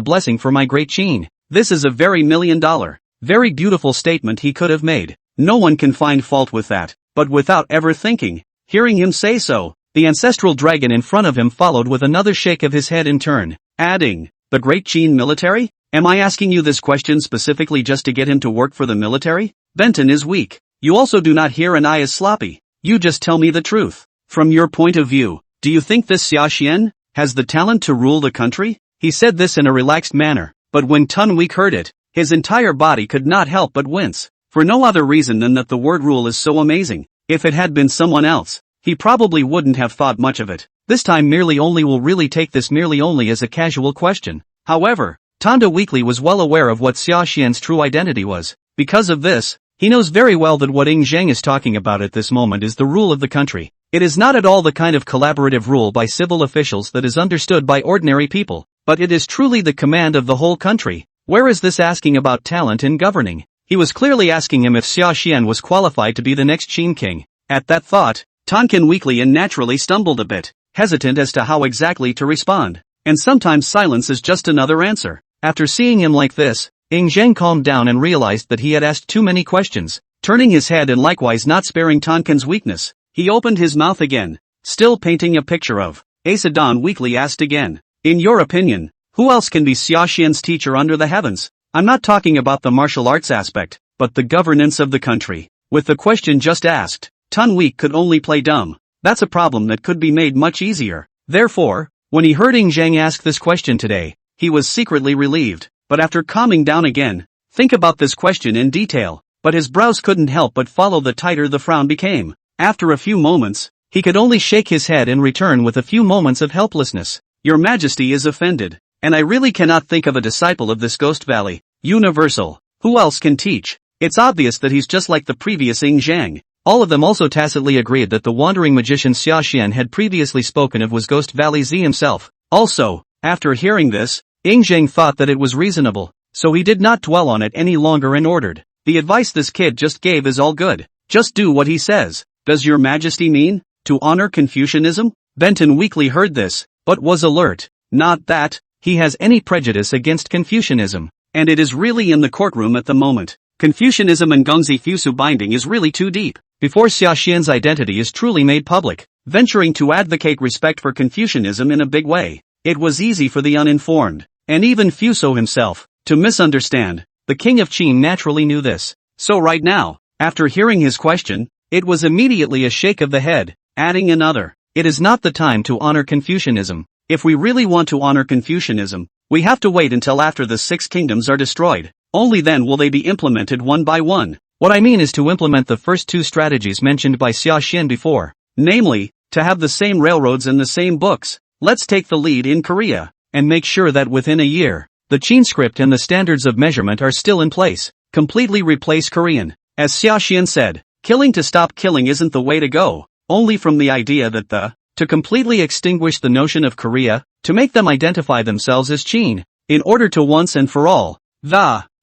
blessing for my great Qin. This is a very $1,000,000, very beautiful statement he could have made. No one can find fault with that. But without ever thinking, hearing him say so, the ancestral dragon in front of him followed with another shake of his head in turn, adding, "The great Qin military? Am I asking you this question specifically just to get him to work for the military? Benton is weak. You also do not hear and I is sloppy. You just tell me the truth. From your point of view, do you think this Sashan has the talent to rule the country?" He said this in a relaxed manner, but when Tun Week heard it, his entire body could not help but wince, for no other reason than that the word rule is so amazing. If it had been someone else, he probably wouldn't have thought much of it. This time merely only will really take this merely only as a casual question. However, Tanda Weekly was well aware of what Xiaxian's true identity was. Because of this, he knows very well that what Zheng is talking about at this moment is the rule of the country. It is not at all the kind of collaborative rule by civil officials that is understood by ordinary people, but it is truly the command of the whole country. Where is this asking about talent in governing? He was clearly asking him if Xiaxian was qualified to be the next Qin king. At that thought, Tonkin weakly and naturally stumbled a bit, hesitant as to how exactly to respond. And sometimes silence is just another answer. After seeing him like this, Zheng calmed down and realized that he had asked too many questions. Turning his head and likewise not sparing Tonkin's weakness, he opened his mouth again, still painting a picture of. Asadon weakly asked again, "In your opinion, who else can be Xiaxian's teacher under the heavens? I'm not talking about the martial arts aspect, but the governance of the country." With the question just asked, Tun Week could only play dumb. That's a problem that could be made much easier. Therefore, when he heard Zheng ask this question today, he was secretly relieved. But after calming down again, think about this question in detail. But his brows couldn't help but follow the tighter the frown became. After a few moments, he could only shake his head and return with a few moments of helplessness. "Your Majesty is offended, and I really cannot think of a disciple of this Ghost Valley, Universal. Who else can teach? It's obvious that he's just like the previous Zheng." All of them also tacitly agreed that the wandering magician Xiaxian had previously spoken of was Ghost Valley Z himself. Also, after hearing this, Zheng thought that it was reasonable, so he did not dwell on it any longer and ordered, "The advice this kid just gave is all good. Just do what he says." "Does your Majesty mean to honor Confucianism?" Benton weakly heard this, but was alert. Not that he has any prejudice against Confucianism, and it is really in the courtroom at the moment. Confucianism and Gongzi Fusu binding is really too deep. Before Xiaxian's identity is truly made public, venturing to advocate respect for Confucianism in a big way, it was easy for the uninformed, and even Fuso himself, to misunderstand. The king of Qin naturally knew this. So right now, after hearing his question, it was immediately a shake of the head, adding another. It is not the time to honor Confucianism. If we really want to honor Confucianism, we have to wait until after the 6 kingdoms are destroyed. Only then will they be implemented one by one. What I mean is to implement the first 2 strategies mentioned by Xiaxian before. Namely, to have the same railroads and the same books. Let's take the lead in Korea, and make sure that within a year, the Qin script and the standards of measurement are still in place. Completely replace Korean. As Xiaxian said, killing to stop killing isn't the way to go. Only from the idea that to completely extinguish the notion of Korea, to make them identify themselves as Qin. in order to once and for all,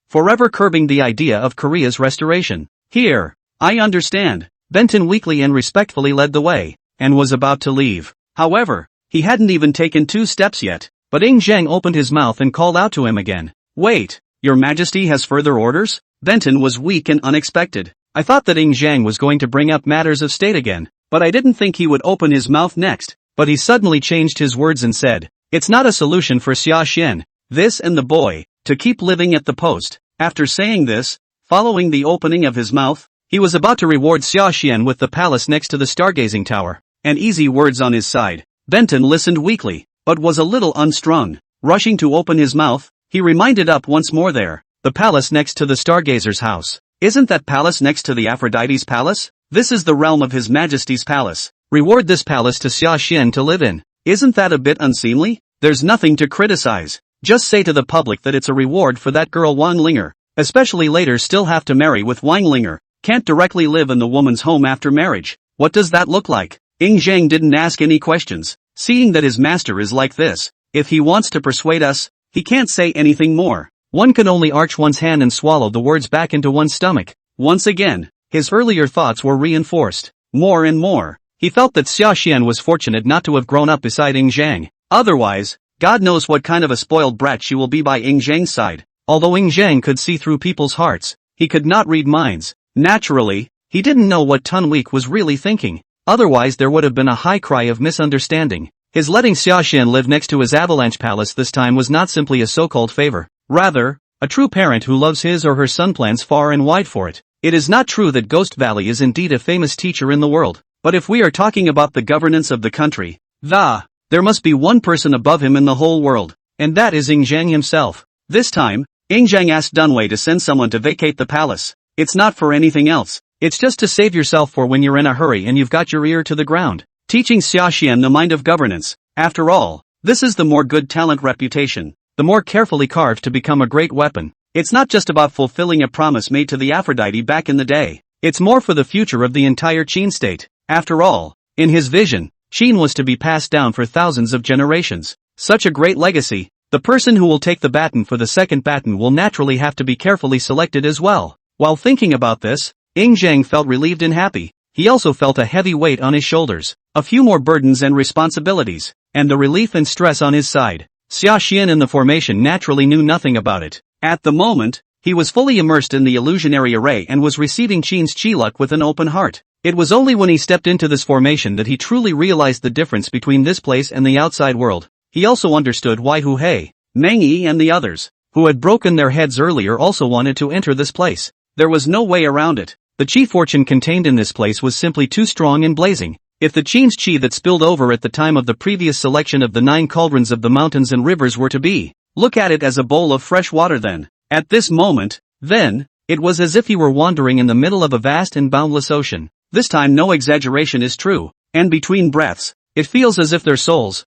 forever curbing the idea of Korea's restoration. Here, I understand. Benton weakly and respectfully led the way, and was about to leave. However, he hadn't even taken 2 steps yet, but Ing Zhang opened his mouth and called out to him again. Wait, Your Majesty has further orders? Benton was weak and unexpected. I thought that Ing Zhang was going to bring up matters of state again, but I didn't think he would open his mouth next. But he suddenly changed his words and said, it's not a solution for Sashan, this and the boy, to keep living at the post. After saying this, following the opening of his mouth, he was about to reward Sashan with the palace next to the stargazing tower, and easy words on his side. Benton listened weakly, but was a little unstrung. Rushing to open his mouth, he reminded up once more there, the palace next to the stargazer's house. Isn't that palace next to the Aphrodite's palace? This is the realm of His Majesty's palace. Reward this palace to Sashan to live in. Isn't that a bit unseemly? There's nothing to criticize. Just say to the public that it's a reward for that girl Wang Ling'er. Especially later still have to marry with Wang Ling'er. Can't directly live in the woman's home after marriage. What does that look like? Ing Zhang didn't ask any questions. Seeing that his master is like this, if he wants to persuade us, he can't say anything more. One can only arch one's hand and swallow the words back into one's stomach. Once again, his earlier thoughts were reinforced. More and more, he felt that Sashan was fortunate not to have grown up beside Ing Zhang. Otherwise, God knows what kind of a spoiled brat she will be by Ing Zhang's side. Although Ing Zhang could see through people's hearts, he could not read minds. Naturally, he didn't know what Tun Week was really thinking. Otherwise there would have been a high cry of misunderstanding. His letting Sashan live next to his avalanche palace this time was not simply a so-called favor. Rather, a true parent who loves his or her son plans far and wide for it. It is not true that Ghost Valley is indeed a famous teacher in the world. But if we are talking about the governance of the country, there must be one person above him in the whole world. And that is Ing Zhang himself. This time, Ing Zhang asked Dunwei to send someone to vacate the palace. It's not for anything else. It's just to save yourself for when you're in a hurry and you've got your ear to the ground. Teaching Sashan the mind of governance. After all, this is the more good talent reputation, the more carefully carved to become a great weapon. It's not just about fulfilling a promise made to the Aphrodite back in the day. It's more for the future of the entire Qin state. After all, in his vision, Qin was to be passed down for thousands of generations. Such a great legacy. The person who will take the baton for the second baton will naturally have to be carefully selected as well. While thinking about this, Ing Zhang felt relieved and happy. He also felt a heavy weight on his shoulders, a few more burdens and responsibilities, and the relief and stress on his side. Sashan in the formation naturally knew nothing about it. At the moment, he was fully immersed in the illusionary array and was receiving Qin's chi luck with an open heart. It was only when he stepped into this formation that he truly realized the difference between this place and the outside world. He also understood why Hu Hei, Meng Yi and the others, who had broken their heads earlier, also wanted to enter this place. There was no way around it. The chi fortune contained in this place was simply too strong and blazing. If the Qin's chi that spilled over at the time of the previous selection of the 9 cauldrons of the mountains and rivers were to be, look at it as a bowl of fresh water then. At this moment, then, it was as if he were wandering in the middle of a vast and boundless ocean. This time no exaggeration is true, and between breaths, it feels as if their souls,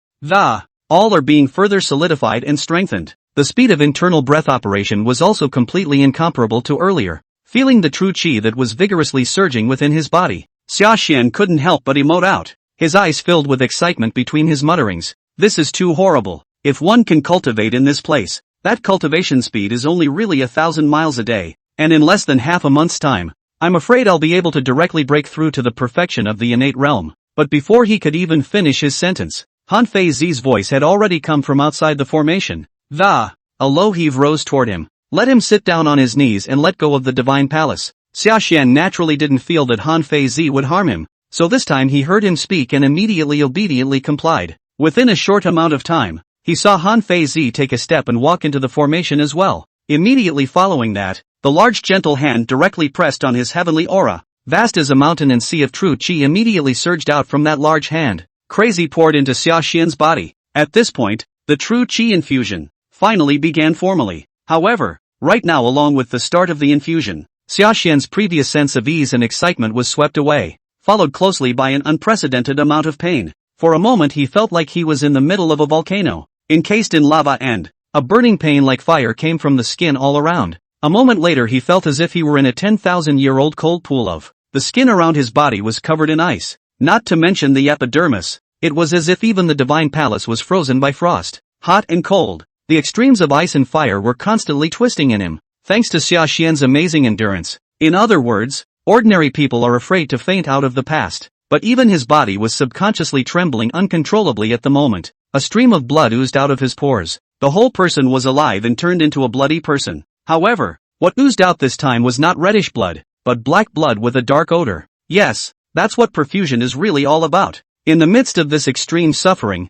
all are being further solidified and strengthened. The speed of internal breath operation was also completely incomparable to earlier. Feeling the true chi that was vigorously surging within his body, Sashan couldn't help but emote out. His eyes filled with excitement between his mutterings. This is too horrible. If one can cultivate in this place, that cultivation speed is only really 1,000 miles a day, and in less than half a month's time, I'm afraid I'll be able to directly break through to the perfection of the innate realm. But before he could even finish his sentence, Han Fei Zi's voice had already come from outside the formation. A low heave rose toward him. Let him sit down on his knees and let go of the divine palace. Sashan naturally didn't feel that Han Fei Zi would harm him, so this time he heard him speak and immediately obediently complied. Within a short amount of time, he saw Han Fei Zi take a step and walk into the formation as well. Immediately following that, the large gentle hand directly pressed on his heavenly aura. Vast as a mountain and sea of true chi immediately surged out from that large hand. Crazy poured into Sashan's body. At this point, the true chi infusion finally began formally. However, right now, along with the start of the infusion, Sashan's previous sense of ease and excitement was swept away, followed closely by an unprecedented amount of pain. For a moment he felt like he was in the middle of a volcano, encased in lava, and a burning pain like fire came from the skin all around. A moment later he felt as if he were in a 10,000-year-old cold pool of the skin around his body was covered in ice. Not to mention the epidermis, it was as if even the divine palace was frozen by frost. Hot and cold, The extremes of ice and fire were constantly twisting in him, thanks to Sashan's amazing endurance. In other words, ordinary people are afraid to faint out of the past, but even his body was subconsciously trembling uncontrollably at the moment. A stream of blood oozed out of his pores. The whole person was alive and turned into a bloody person. However, what oozed out this time was not reddish blood, but black blood with a dark odor. Yes, that's what perfusion is really all about. In the midst of this extreme suffering,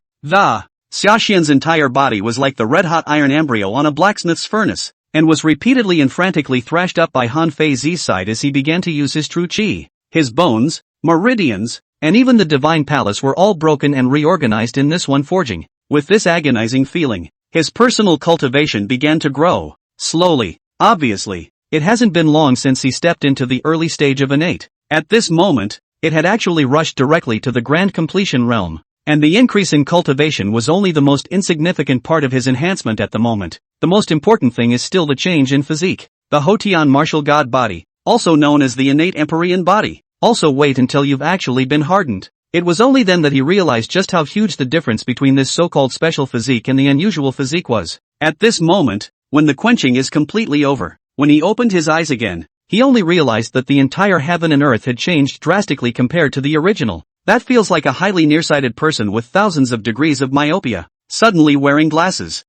Sashan's entire body was like the red-hot iron embryo on a blacksmith's furnace, and was repeatedly and frantically thrashed up by Han Feizi's side as he began to use his true qi. His bones, meridians, and even the divine palace were all broken and reorganized in this one forging. With this agonizing feeling, his personal cultivation began to grow, slowly. Obviously, it hasn't been long since he stepped into the early stage of innate. At this moment, it had actually rushed directly to the grand completion realm, and the increase in cultivation was only the most insignificant part of his enhancement at the moment. The most important thing is still the change in physique. The Hotian martial god body, also known as the innate Empyrean body. Also wait until you've actually been hardened. It was only then that he realized just how huge the difference between this so-called special physique and the unusual physique was. At this moment, when the quenching is completely over, when he opened his eyes again, he only realized that the entire heaven and earth had changed drastically compared to the original. That feels like a highly nearsighted person with thousands of degrees of myopia, suddenly wearing glasses.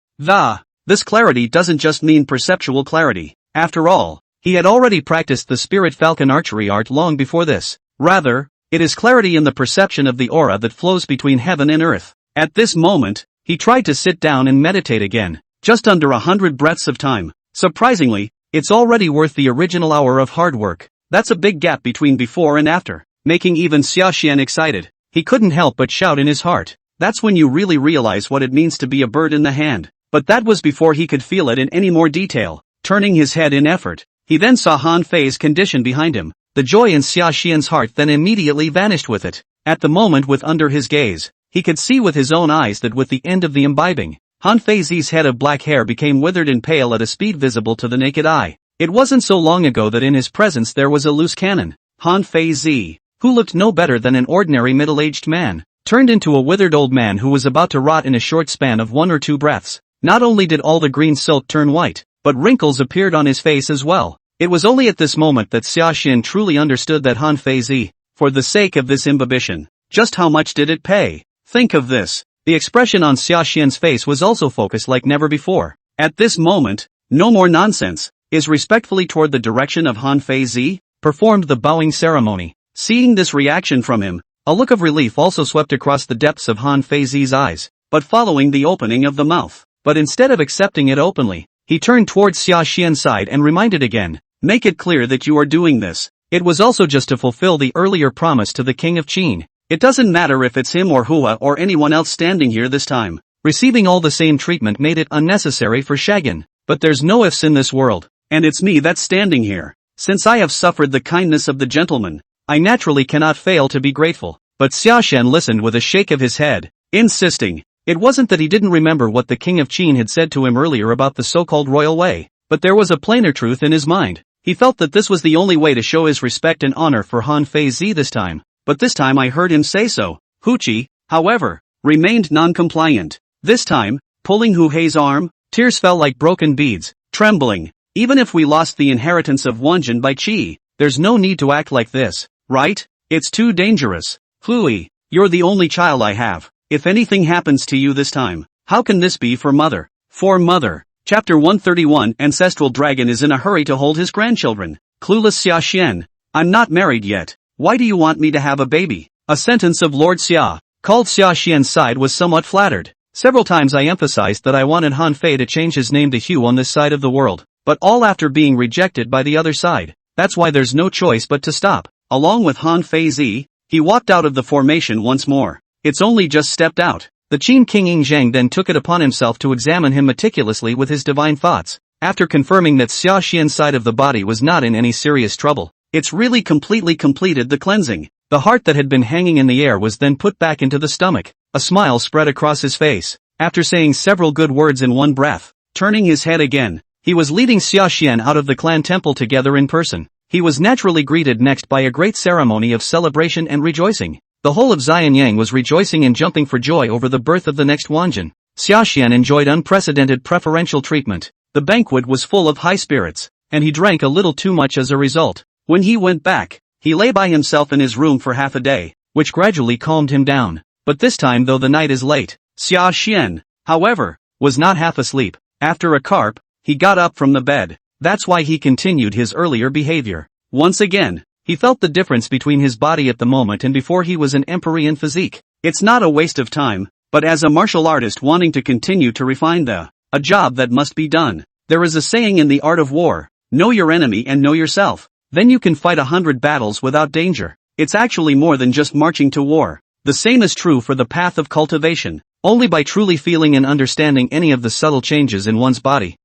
This clarity doesn't just mean perceptual clarity. After all, he had already practiced the spirit falcon archery art long before this. Rather, it is clarity in the perception of the aura that flows between heaven and earth. At this moment, he tried to sit down and meditate again, just under 100 breaths of time. Surprisingly, it's already worth the original hour of hard work. That's a big gap between before and after, making even Sashan excited. He couldn't help but shout in his heart. That's when you really realize what it means to be a bird in the hand. But that was before he could feel it in any more detail. Turning his head in effort, he then saw Han Fei's condition behind him. The joy in Sashan's heart then immediately vanished with it. At the moment with under his gaze, he could see with his own eyes that with the end of the imbibing, Han Feizi's head of black hair became withered and pale at a speed visible to the naked eye. It wasn't so long ago that in his presence there was a loose cannon. Han Feizi, who looked no better than an ordinary middle-aged man, turned into a withered old man who was about to rot in a short span of 1 or 2 breaths. Not only did all the green silk turn white, but wrinkles appeared on his face as well. It was only at this moment that Sashan truly understood that Han Feizi, for the sake of this imbibition, just how much did it pay? Think of this. The expression on Sashan's face was also focused like never before. At this moment, no more nonsense, is respectfully toward the direction of Han Feizi, performed the bowing ceremony. Seeing this reaction from him, a look of relief also swept across the depths of Han Feizi's eyes, but following the opening of the mouth. But instead of accepting it openly, he turned towards Sashan's side and reminded again, make it clear that you are doing this. It was also just to fulfill the earlier promise to the king of Qin. It doesn't matter if it's him or Hua or anyone else standing here this time. Receiving all the same treatment made it unnecessary for Shagan. But there's no ifs in this world, and it's me that's standing here. Since I have suffered the kindness of the gentleman, I naturally cannot fail to be grateful. But Sashan listened with a shake of his head, insisting. It wasn't that he didn't remember what the king of Qin had said to him earlier about the so-called royal way, but there was a plainer truth in his mind. He felt that this was the only way to show his respect and honor for Han Feizi this time. But this time I heard him say so. Huchi, however, remained non-compliant. This time, pulling Hu Hei's arm, tears fell like broken beads, trembling. Even if we lost the inheritance of Wanjin by Qi, there's no need to act like this, right? It's too dangerous. Hui, you're the only child I have. If anything happens to you this time, how can this be for mother? For mother. Chapter 131 Ancestral Dragon is in a hurry to hold his grandchildren. Clueless Sashan. I'm not married yet. Why do you want me to have a baby? A sentence of Lord Xia, called Sashan's side, was somewhat flattered. Several times I emphasized that I wanted Han Fei to change his name to Hugh on this side of the world, but all after being rejected by the other side. That's why there's no choice but to stop. Along with Han Feizi, he walked out of the formation once more. It's only just stepped out. The Qin King Yingzhang then took it upon himself to examine him meticulously with his divine thoughts. After confirming that Sashan's side of the body was not in any serious trouble, it's really completely completed the cleansing. The heart that had been hanging in the air was then put back into the stomach. A smile spread across his face. After saying several good words in one breath, turning his head again, he was leading Sashan out of the clan temple together in person. He was naturally greeted next by a great ceremony of celebration and rejoicing. The whole of Xianyang was rejoicing and jumping for joy over the birth of the next Wanjin. Sashan enjoyed unprecedented preferential treatment. The banquet was full of high spirits, and he drank a little too much as a result. When he went back, he lay by himself in his room for half a day, which gradually calmed him down. But this time, though the night is late, Sashan, however, was not half asleep. After a carp, he got up from the bed. That's why he continued his earlier behavior. Once again, he felt the difference between his body at the moment and before he was an Empyrean physique. It's not a waste of time, but as a martial artist wanting to continue to refine a job that must be done. There is a saying in the art of war, know your enemy and know yourself. Then you can fight 100 battles without danger. It's actually more than just marching to war. The same is true for the path of cultivation. Only by truly feeling and understanding any of the subtle changes in one's body,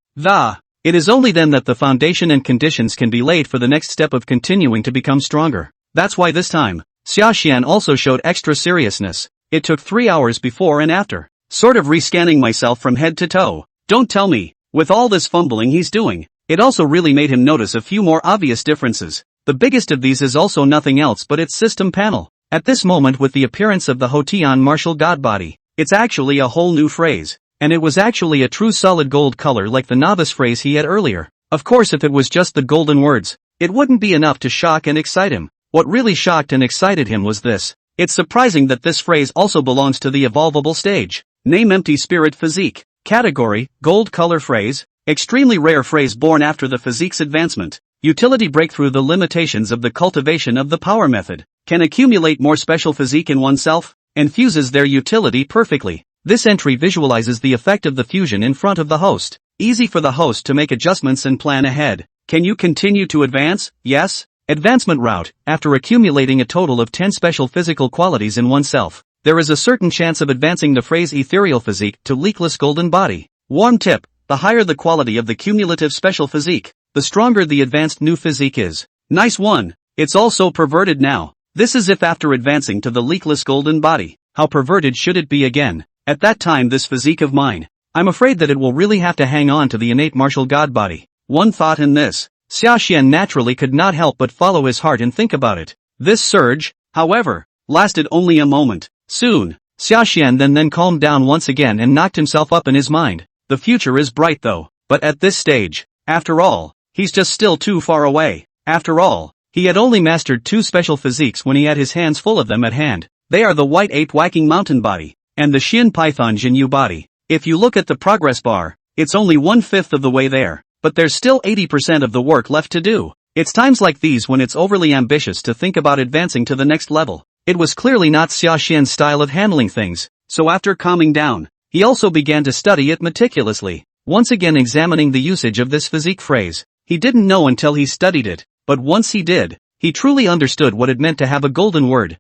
it is only then that the foundation and conditions can be laid for the next step of continuing to become stronger. That's why this time, Sashan also showed extra seriousness. It took 3 hours before and after, sort of rescanning myself from head to toe. Don't tell me, with all this fumbling he's doing, it also really made him notice a few more obvious differences. The biggest of these is also nothing else but its system panel. At this moment, with the appearance of the Hotian martial god body, it's actually a whole new phrase, and it was actually a true solid gold color like the novice phrase he had earlier. Of course, if it was just the golden words, it wouldn't be enough to shock and excite him. What really shocked and excited him was this. It's surprising that this phrase also belongs to the evolvable stage. Name: empty spirit physique. Category: gold color phrase. Extremely rare phrase born after the physique's advancement. Utility: breakthrough the limitations of the cultivation of the power method. Can accumulate more special physique in oneself, and fuses their utility perfectly. This entry visualizes the effect of the fusion in front of the host. Easy for the host to make adjustments and plan ahead. Can you continue to advance? Yes. Advancement route: after accumulating a total of 10 special physical qualities in oneself, there is a certain chance of advancing the phrase ethereal physique to leakless golden body. Warm tip: the higher the quality of the cumulative special physique, the stronger the advanced new physique is. Nice one. It's all so perverted now. This is if after advancing to the leakless golden body, how perverted should it be again? At that time, this physique of mine, I'm afraid that it will really have to hang on to the innate martial god body. One thought in this, Sashan naturally could not help but follow his heart and think about it. This surge, however, lasted only a moment. Soon, Sashan then calmed down once again and knocked himself up in his mind. The future is bright though, but at this stage, after all, he's just still too far away. After all, he had only mastered 2 special physiques when he had his hands full of them at hand. They are the white ape whacking mountain body, and the Shin Python Jinyu body. If you look at the progress bar, it's only 1/5 of the way there, but there's still 80% of the work left to do. It's times like these when it's overly ambitious to think about advancing to the next level. It was clearly not Sashan's style of handling things, so after calming down, he also began to study it meticulously, once again examining the usage of this physique phrase. He didn't know until he studied it, but once he did, he truly understood what it meant to have a golden word,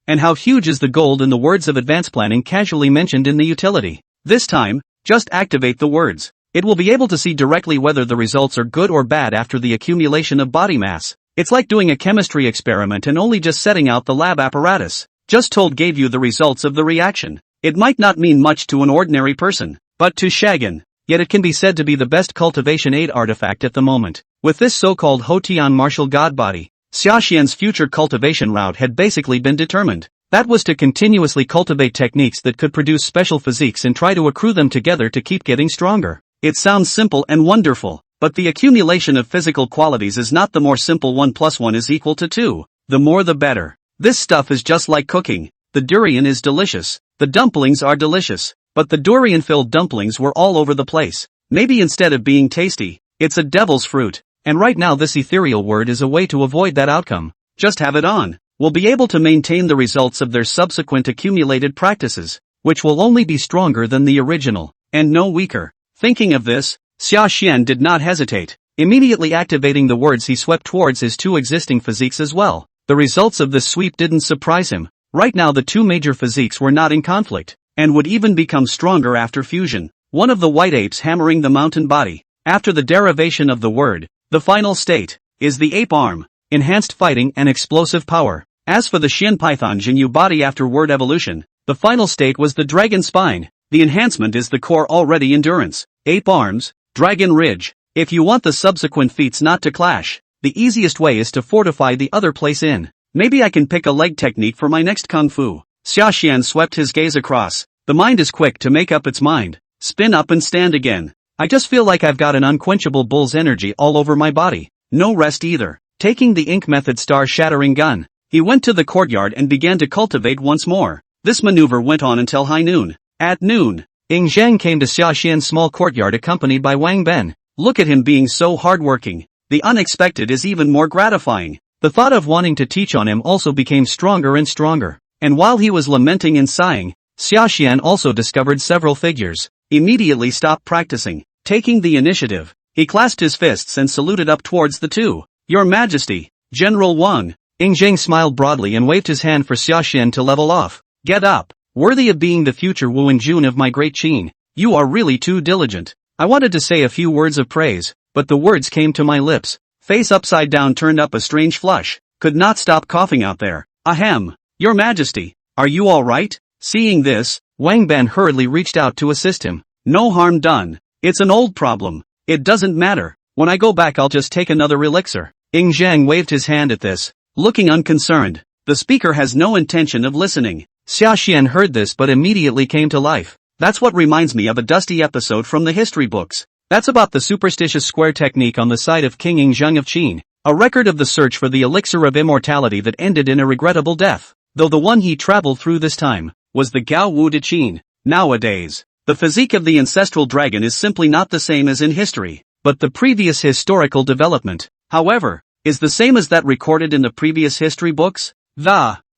and how huge is the gold in the words of advanced planning casually mentioned in the utility. This time, just activate the words. It will be able to see directly whether the results are good or bad after the accumulation of body mass. It's like doing a chemistry experiment and only just setting out the lab apparatus. Just told gave you the results of the reaction. It might not mean much to an ordinary person, but to Shagan, yet it can be said to be the best cultivation aid artifact at the moment. With this so-called Hotian martial god body, Sashan's future cultivation route had basically been determined. That was to continuously cultivate techniques that could produce special physiques and try to accrue them together to keep getting stronger. It sounds simple and wonderful, but the accumulation of physical qualities is not the more simple 1 + 1 = 2. The more the better. This stuff is just like cooking. The durian is delicious. The dumplings are delicious, but the durian-filled dumplings were all over the place. Maybe instead of being tasty, it's a devil's fruit. And right now this ethereal word is a way to avoid that outcome. Just have it on. Will be able to maintain the results of their subsequent accumulated practices, which will only be stronger than the original, and no weaker. Thinking of this, Sashan did not hesitate. Immediately activating the words, he swept towards his 2 existing physiques as well. The results of this sweep didn't surprise him. Right now the 2 major physiques were not in conflict, and would even become stronger after fusion. One of the white apes hammering the mountain body. After the derivation of the word, the final state is the ape arm, enhanced fighting and explosive power. As for the Shin Python Jinyu body after word evolution, the final state was the dragon spine. The enhancement is the core already endurance, ape arms, dragon ridge. If you want the subsequent feats not to clash, the easiest way is to fortify the other place in. Maybe I can pick a leg technique for my next kung fu. Sashan swept his gaze across. The mind is quick to make up its mind, spin up and stand again. I just feel like I've got an unquenchable bull's energy all over my body. No rest either. Taking the ink method star-shattering gun, he went to the courtyard and began to cultivate once more. This maneuver went on until high noon. At noon, Ying Zhang came to Sashan's small courtyard accompanied by Wang Ben. Look at him being so hardworking. The unexpected is even more gratifying. The thought of wanting to teach on him also became stronger and stronger. And while he was lamenting and sighing, Sashan also discovered several figures. Immediately stopped practicing. Taking the initiative, he clasped his fists and saluted up towards the two. Your Majesty, General Wang. Ying Zhang smiled broadly and waved his hand for Sashan to level off. Get up. Worthy of being the future Wu and Jun of my great Qin. You are really too diligent. I wanted to say a few words of praise, but the words came to my lips. Face upside down turned up a strange flush. Could not stop coughing out there. Ahem. Your Majesty, are you alright? Seeing this, Wang Ben hurriedly reached out to assist him. No harm done. It's an old problem. It doesn't matter. When I go back I'll just take another elixir. Ying Zhang waved his hand at this, looking unconcerned. The speaker has no intention of listening. Sashan heard this but immediately came to life. That's what reminds me of a dusty episode from the history books. That's about the superstitious square technique on the side of King Yingzheng of Qin, a record of the search for the elixir of immortality that ended in a regrettable death, though the one he traveled through this time was the Gao Wu de Qin. Nowadays, the physique of the ancestral dragon is simply not the same as in history, but the previous historical development, however, is the same as that recorded in the previous history books.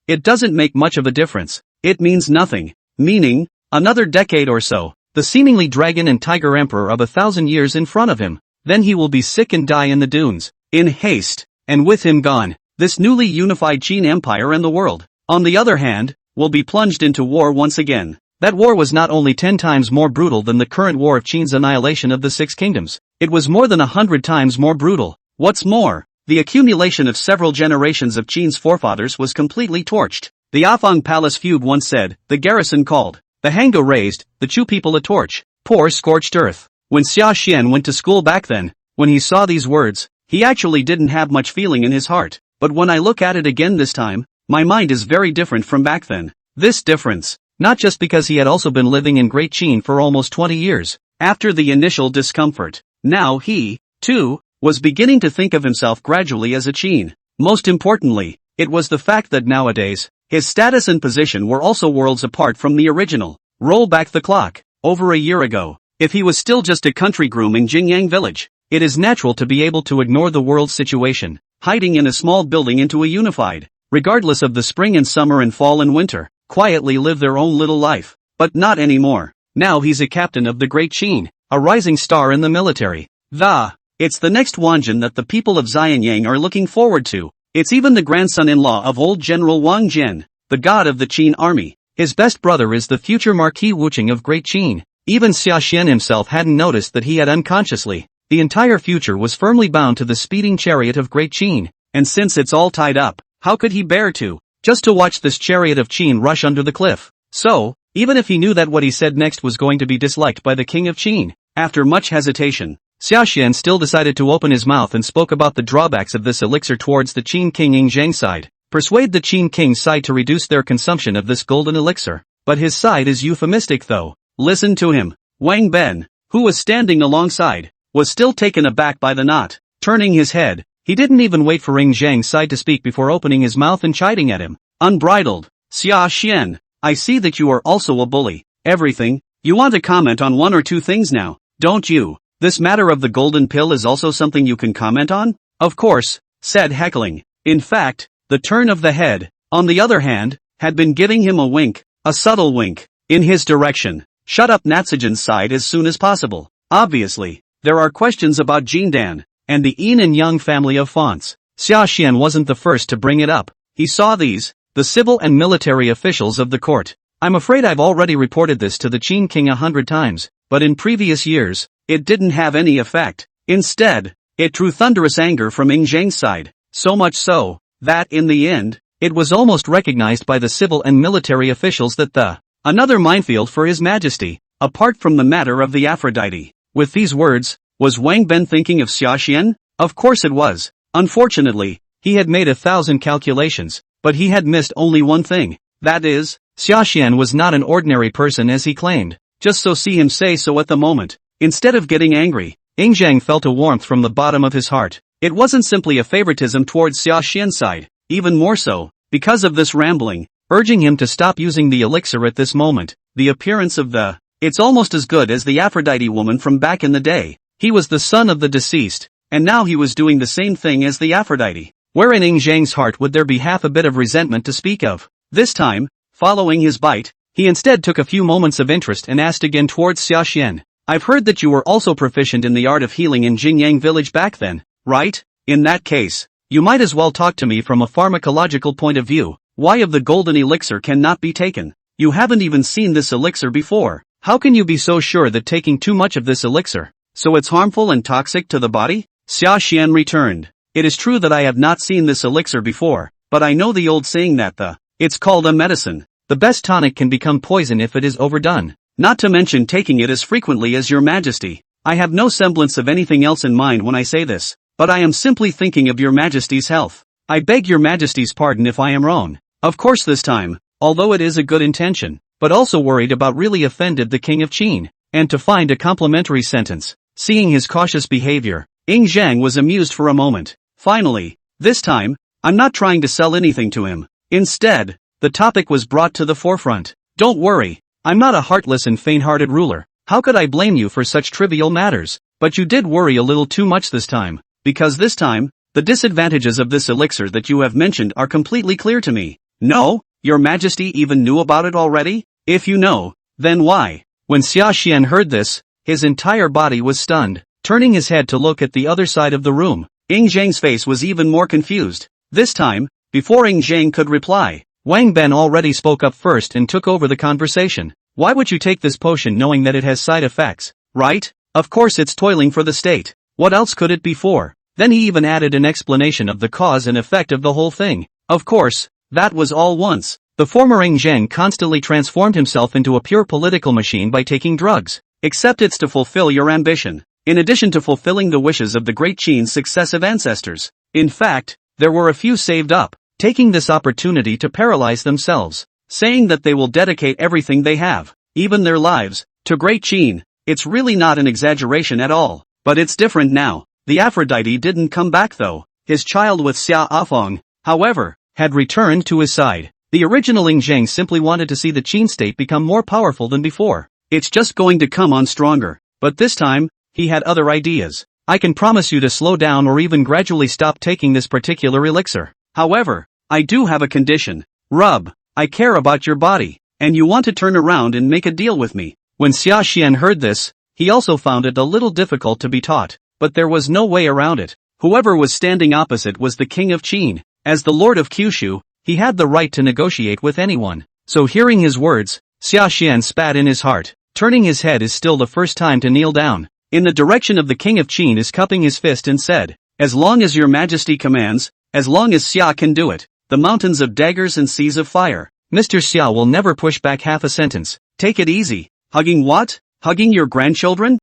It doesn't make much of a difference. It means nothing, meaning, another decade or so, the seemingly dragon and tiger emperor of 1,000 years in front of him, then he will be sick and die in the dunes, in haste, and with him gone, this newly unified Qin Empire and the world, on the other hand, will be plunged into war once again. That war was not only 10 times more brutal than the current war of Qin's annihilation of the Six Kingdoms, it was more than 100 times more brutal. What's more, the accumulation of several generations of Qin's forefathers was completely torched. The Afang Palace feud once said, the garrison called, the Hango raised, the Chu people a torch. Poor scorched earth. When Sashan went to school back then, when he saw these words, he actually didn't have much feeling in his heart. But when I look at it again this time, my mind is very different from back then. This difference, not just because he had also been living in Great Qin for almost 20 years, after the initial discomfort, now he, too, was beginning to think of himself gradually as a Qin. Most importantly, it was the fact that nowadays, his status and position were also worlds apart from the original. Roll back the clock, over a year ago, if he was still just a country groom in Jingyang village, it is natural to be able to ignore the world's situation, hiding in a small building into a unified, regardless of the spring and summer and fall and winter, quietly live their own little life. But not anymore. Now he's a captain of the Great Qin, a rising star in the military. It's the next Wanjin that the people of Xianyang are looking forward to. It's even the grandson-in-law of old General Wang Jian, the god of the Qin army. His best brother is the future Marquis Wucheng of Great Qin. Even Sashan himself hadn't noticed that he had unconsciously. The entire future was firmly bound to the speeding chariot of Great Qin, and since it's all tied up, how could he bear to, just to watch this chariot of Qin rush under the cliff? So, even if he knew that what he said next was going to be disliked by the king of Qin, after much hesitation, Sashan still decided to open his mouth and spoke about the drawbacks of this elixir towards the Qin king Yingzhang's side. Persuade the Qin king's side to reduce their consumption of this golden elixir. But his side is euphemistic though. Listen to him. Wang Ben, who was standing alongside, was still taken aback by the knot. Turning his head, he didn't even wait for Yingzhang's side to speak before opening his mouth and chiding at him. Unbridled. Sashan, I see that you are also a bully. Everything. You want to comment on one or two things now, don't you? This matter of the golden pill is also something you can comment on? Of course, said heckling. In fact, the turn of the head, on the other hand, had been giving him a wink, a subtle wink, in his direction. Shut up Natsujan's side as soon as possible. Obviously, there are questions about Jindan, and the Yin and Yang family of fonts. Sashan wasn't the first to bring it up. He saw these, the civil and military officials of the court. I'm afraid I've already reported this to the Qin king 100 times, but in previous years, it didn't have any effect. Instead, it drew thunderous anger from Yingzhang's side, so much so, that in the end, it was almost recognized by the civil and military officials that another minefield for His Majesty, apart from the matter of the Aphrodite. With these words, was Wang Ben thinking of Sashan? Of course it was. Unfortunately, he had made 1,000 calculations, but he had missed only one thing. That is, Sashan was not an ordinary person as he claimed, just so see him say so at the moment. Instead of getting angry, Zhang felt a warmth from the bottom of his heart. It wasn't simply a favoritism towards Sashan's side, even more so, because of this rambling, urging him to stop using the elixir at this moment. The appearance of the, it's almost as good as the Aphrodite woman from back in the day. He was the son of the deceased, and now he was doing the same thing as the Aphrodite. Where in Zhang's heart would there be half a bit of resentment to speak of? This time, following his bite, he instead took a few moments of interest and asked again towards Sashan. I've heard that you were also proficient in the art of healing in Jingyang village back then, right? In that case, you might as well talk to me from a pharmacological point of view. Why of the golden elixir cannot be taken? You haven't even seen this elixir before. How can you be so sure that taking too much of this elixir, so it's harmful and toxic to the body? Sashan returned. It is true that I have not seen this elixir before, but I know the old saying that it's called a medicine. The best tonic can become poison if it is overdone. Not to mention taking it as frequently as your majesty. I have no semblance of anything else in mind when I say this, but I am simply thinking of your majesty's health. I beg your majesty's pardon if I am wrong. Of course this time, although it is a good intention, but also worried about really offended the king of Qin, and to find a complimentary sentence. Seeing his cautious behavior, Zhang was amused for a moment. Finally, this time, I'm not trying to sell anything to him. Instead, the topic was brought to the forefront. Don't worry, I'm not a heartless and faint-hearted ruler. How could I blame you for such trivial matters? But you did worry a little too much this time, because this time, the disadvantages of this elixir that you have mentioned are completely clear to me. No? Your majesty even knew about it already? If you know, then why? When Sashan heard this, his entire body was stunned. Turning his head to look at the other side of the room, Zhang's face was even more confused. This time, before Zhang could reply, Wang Ben already spoke up first and took over the conversation. Why would you take this potion knowing that it has side effects, right? Of course it's toiling for the state. What else could it be for? Then he even added an explanation of the cause and effect of the whole thing. Of course, that was all once. The former Zhang constantly transformed himself into a pure political machine by taking drugs. Except it's to fulfill your ambition, in addition to fulfilling the wishes of the great Qin's successive ancestors. In fact, there were a few saved up, taking this opportunity to paralyze themselves, saying that they will dedicate everything they have, even their lives, to great Qin. It's really not an exaggeration at all, but it's different now. The Aphrodite didn't come back though. His child with Xia Afong, however, had returned to his side. The original Zhang simply wanted to see the Qin state become more powerful than before. It's just going to come on stronger, but this time, he had other ideas. I can promise you to slow down or even gradually stop taking this particular elixir. However, I do have a condition. Rub, I care about your body, and you want to turn around and make a deal with me. When Sashan heard this, he also found it a little difficult to be taught, but there was no way around it. Whoever was standing opposite was the king of Qin. As the lord of Kyushu, he had the right to negotiate with anyone. So hearing his words, Sashan spat in his heart. Turning his head is still the first time to kneel down. In the direction of the king of Qin is cupping his fist and said, as long as your majesty commands, as long as Xia can do it, the mountains of daggers and seas of fire. Mr. Xia will never push back half a sentence. Take it easy. Hugging what? Hugging your grandchildren?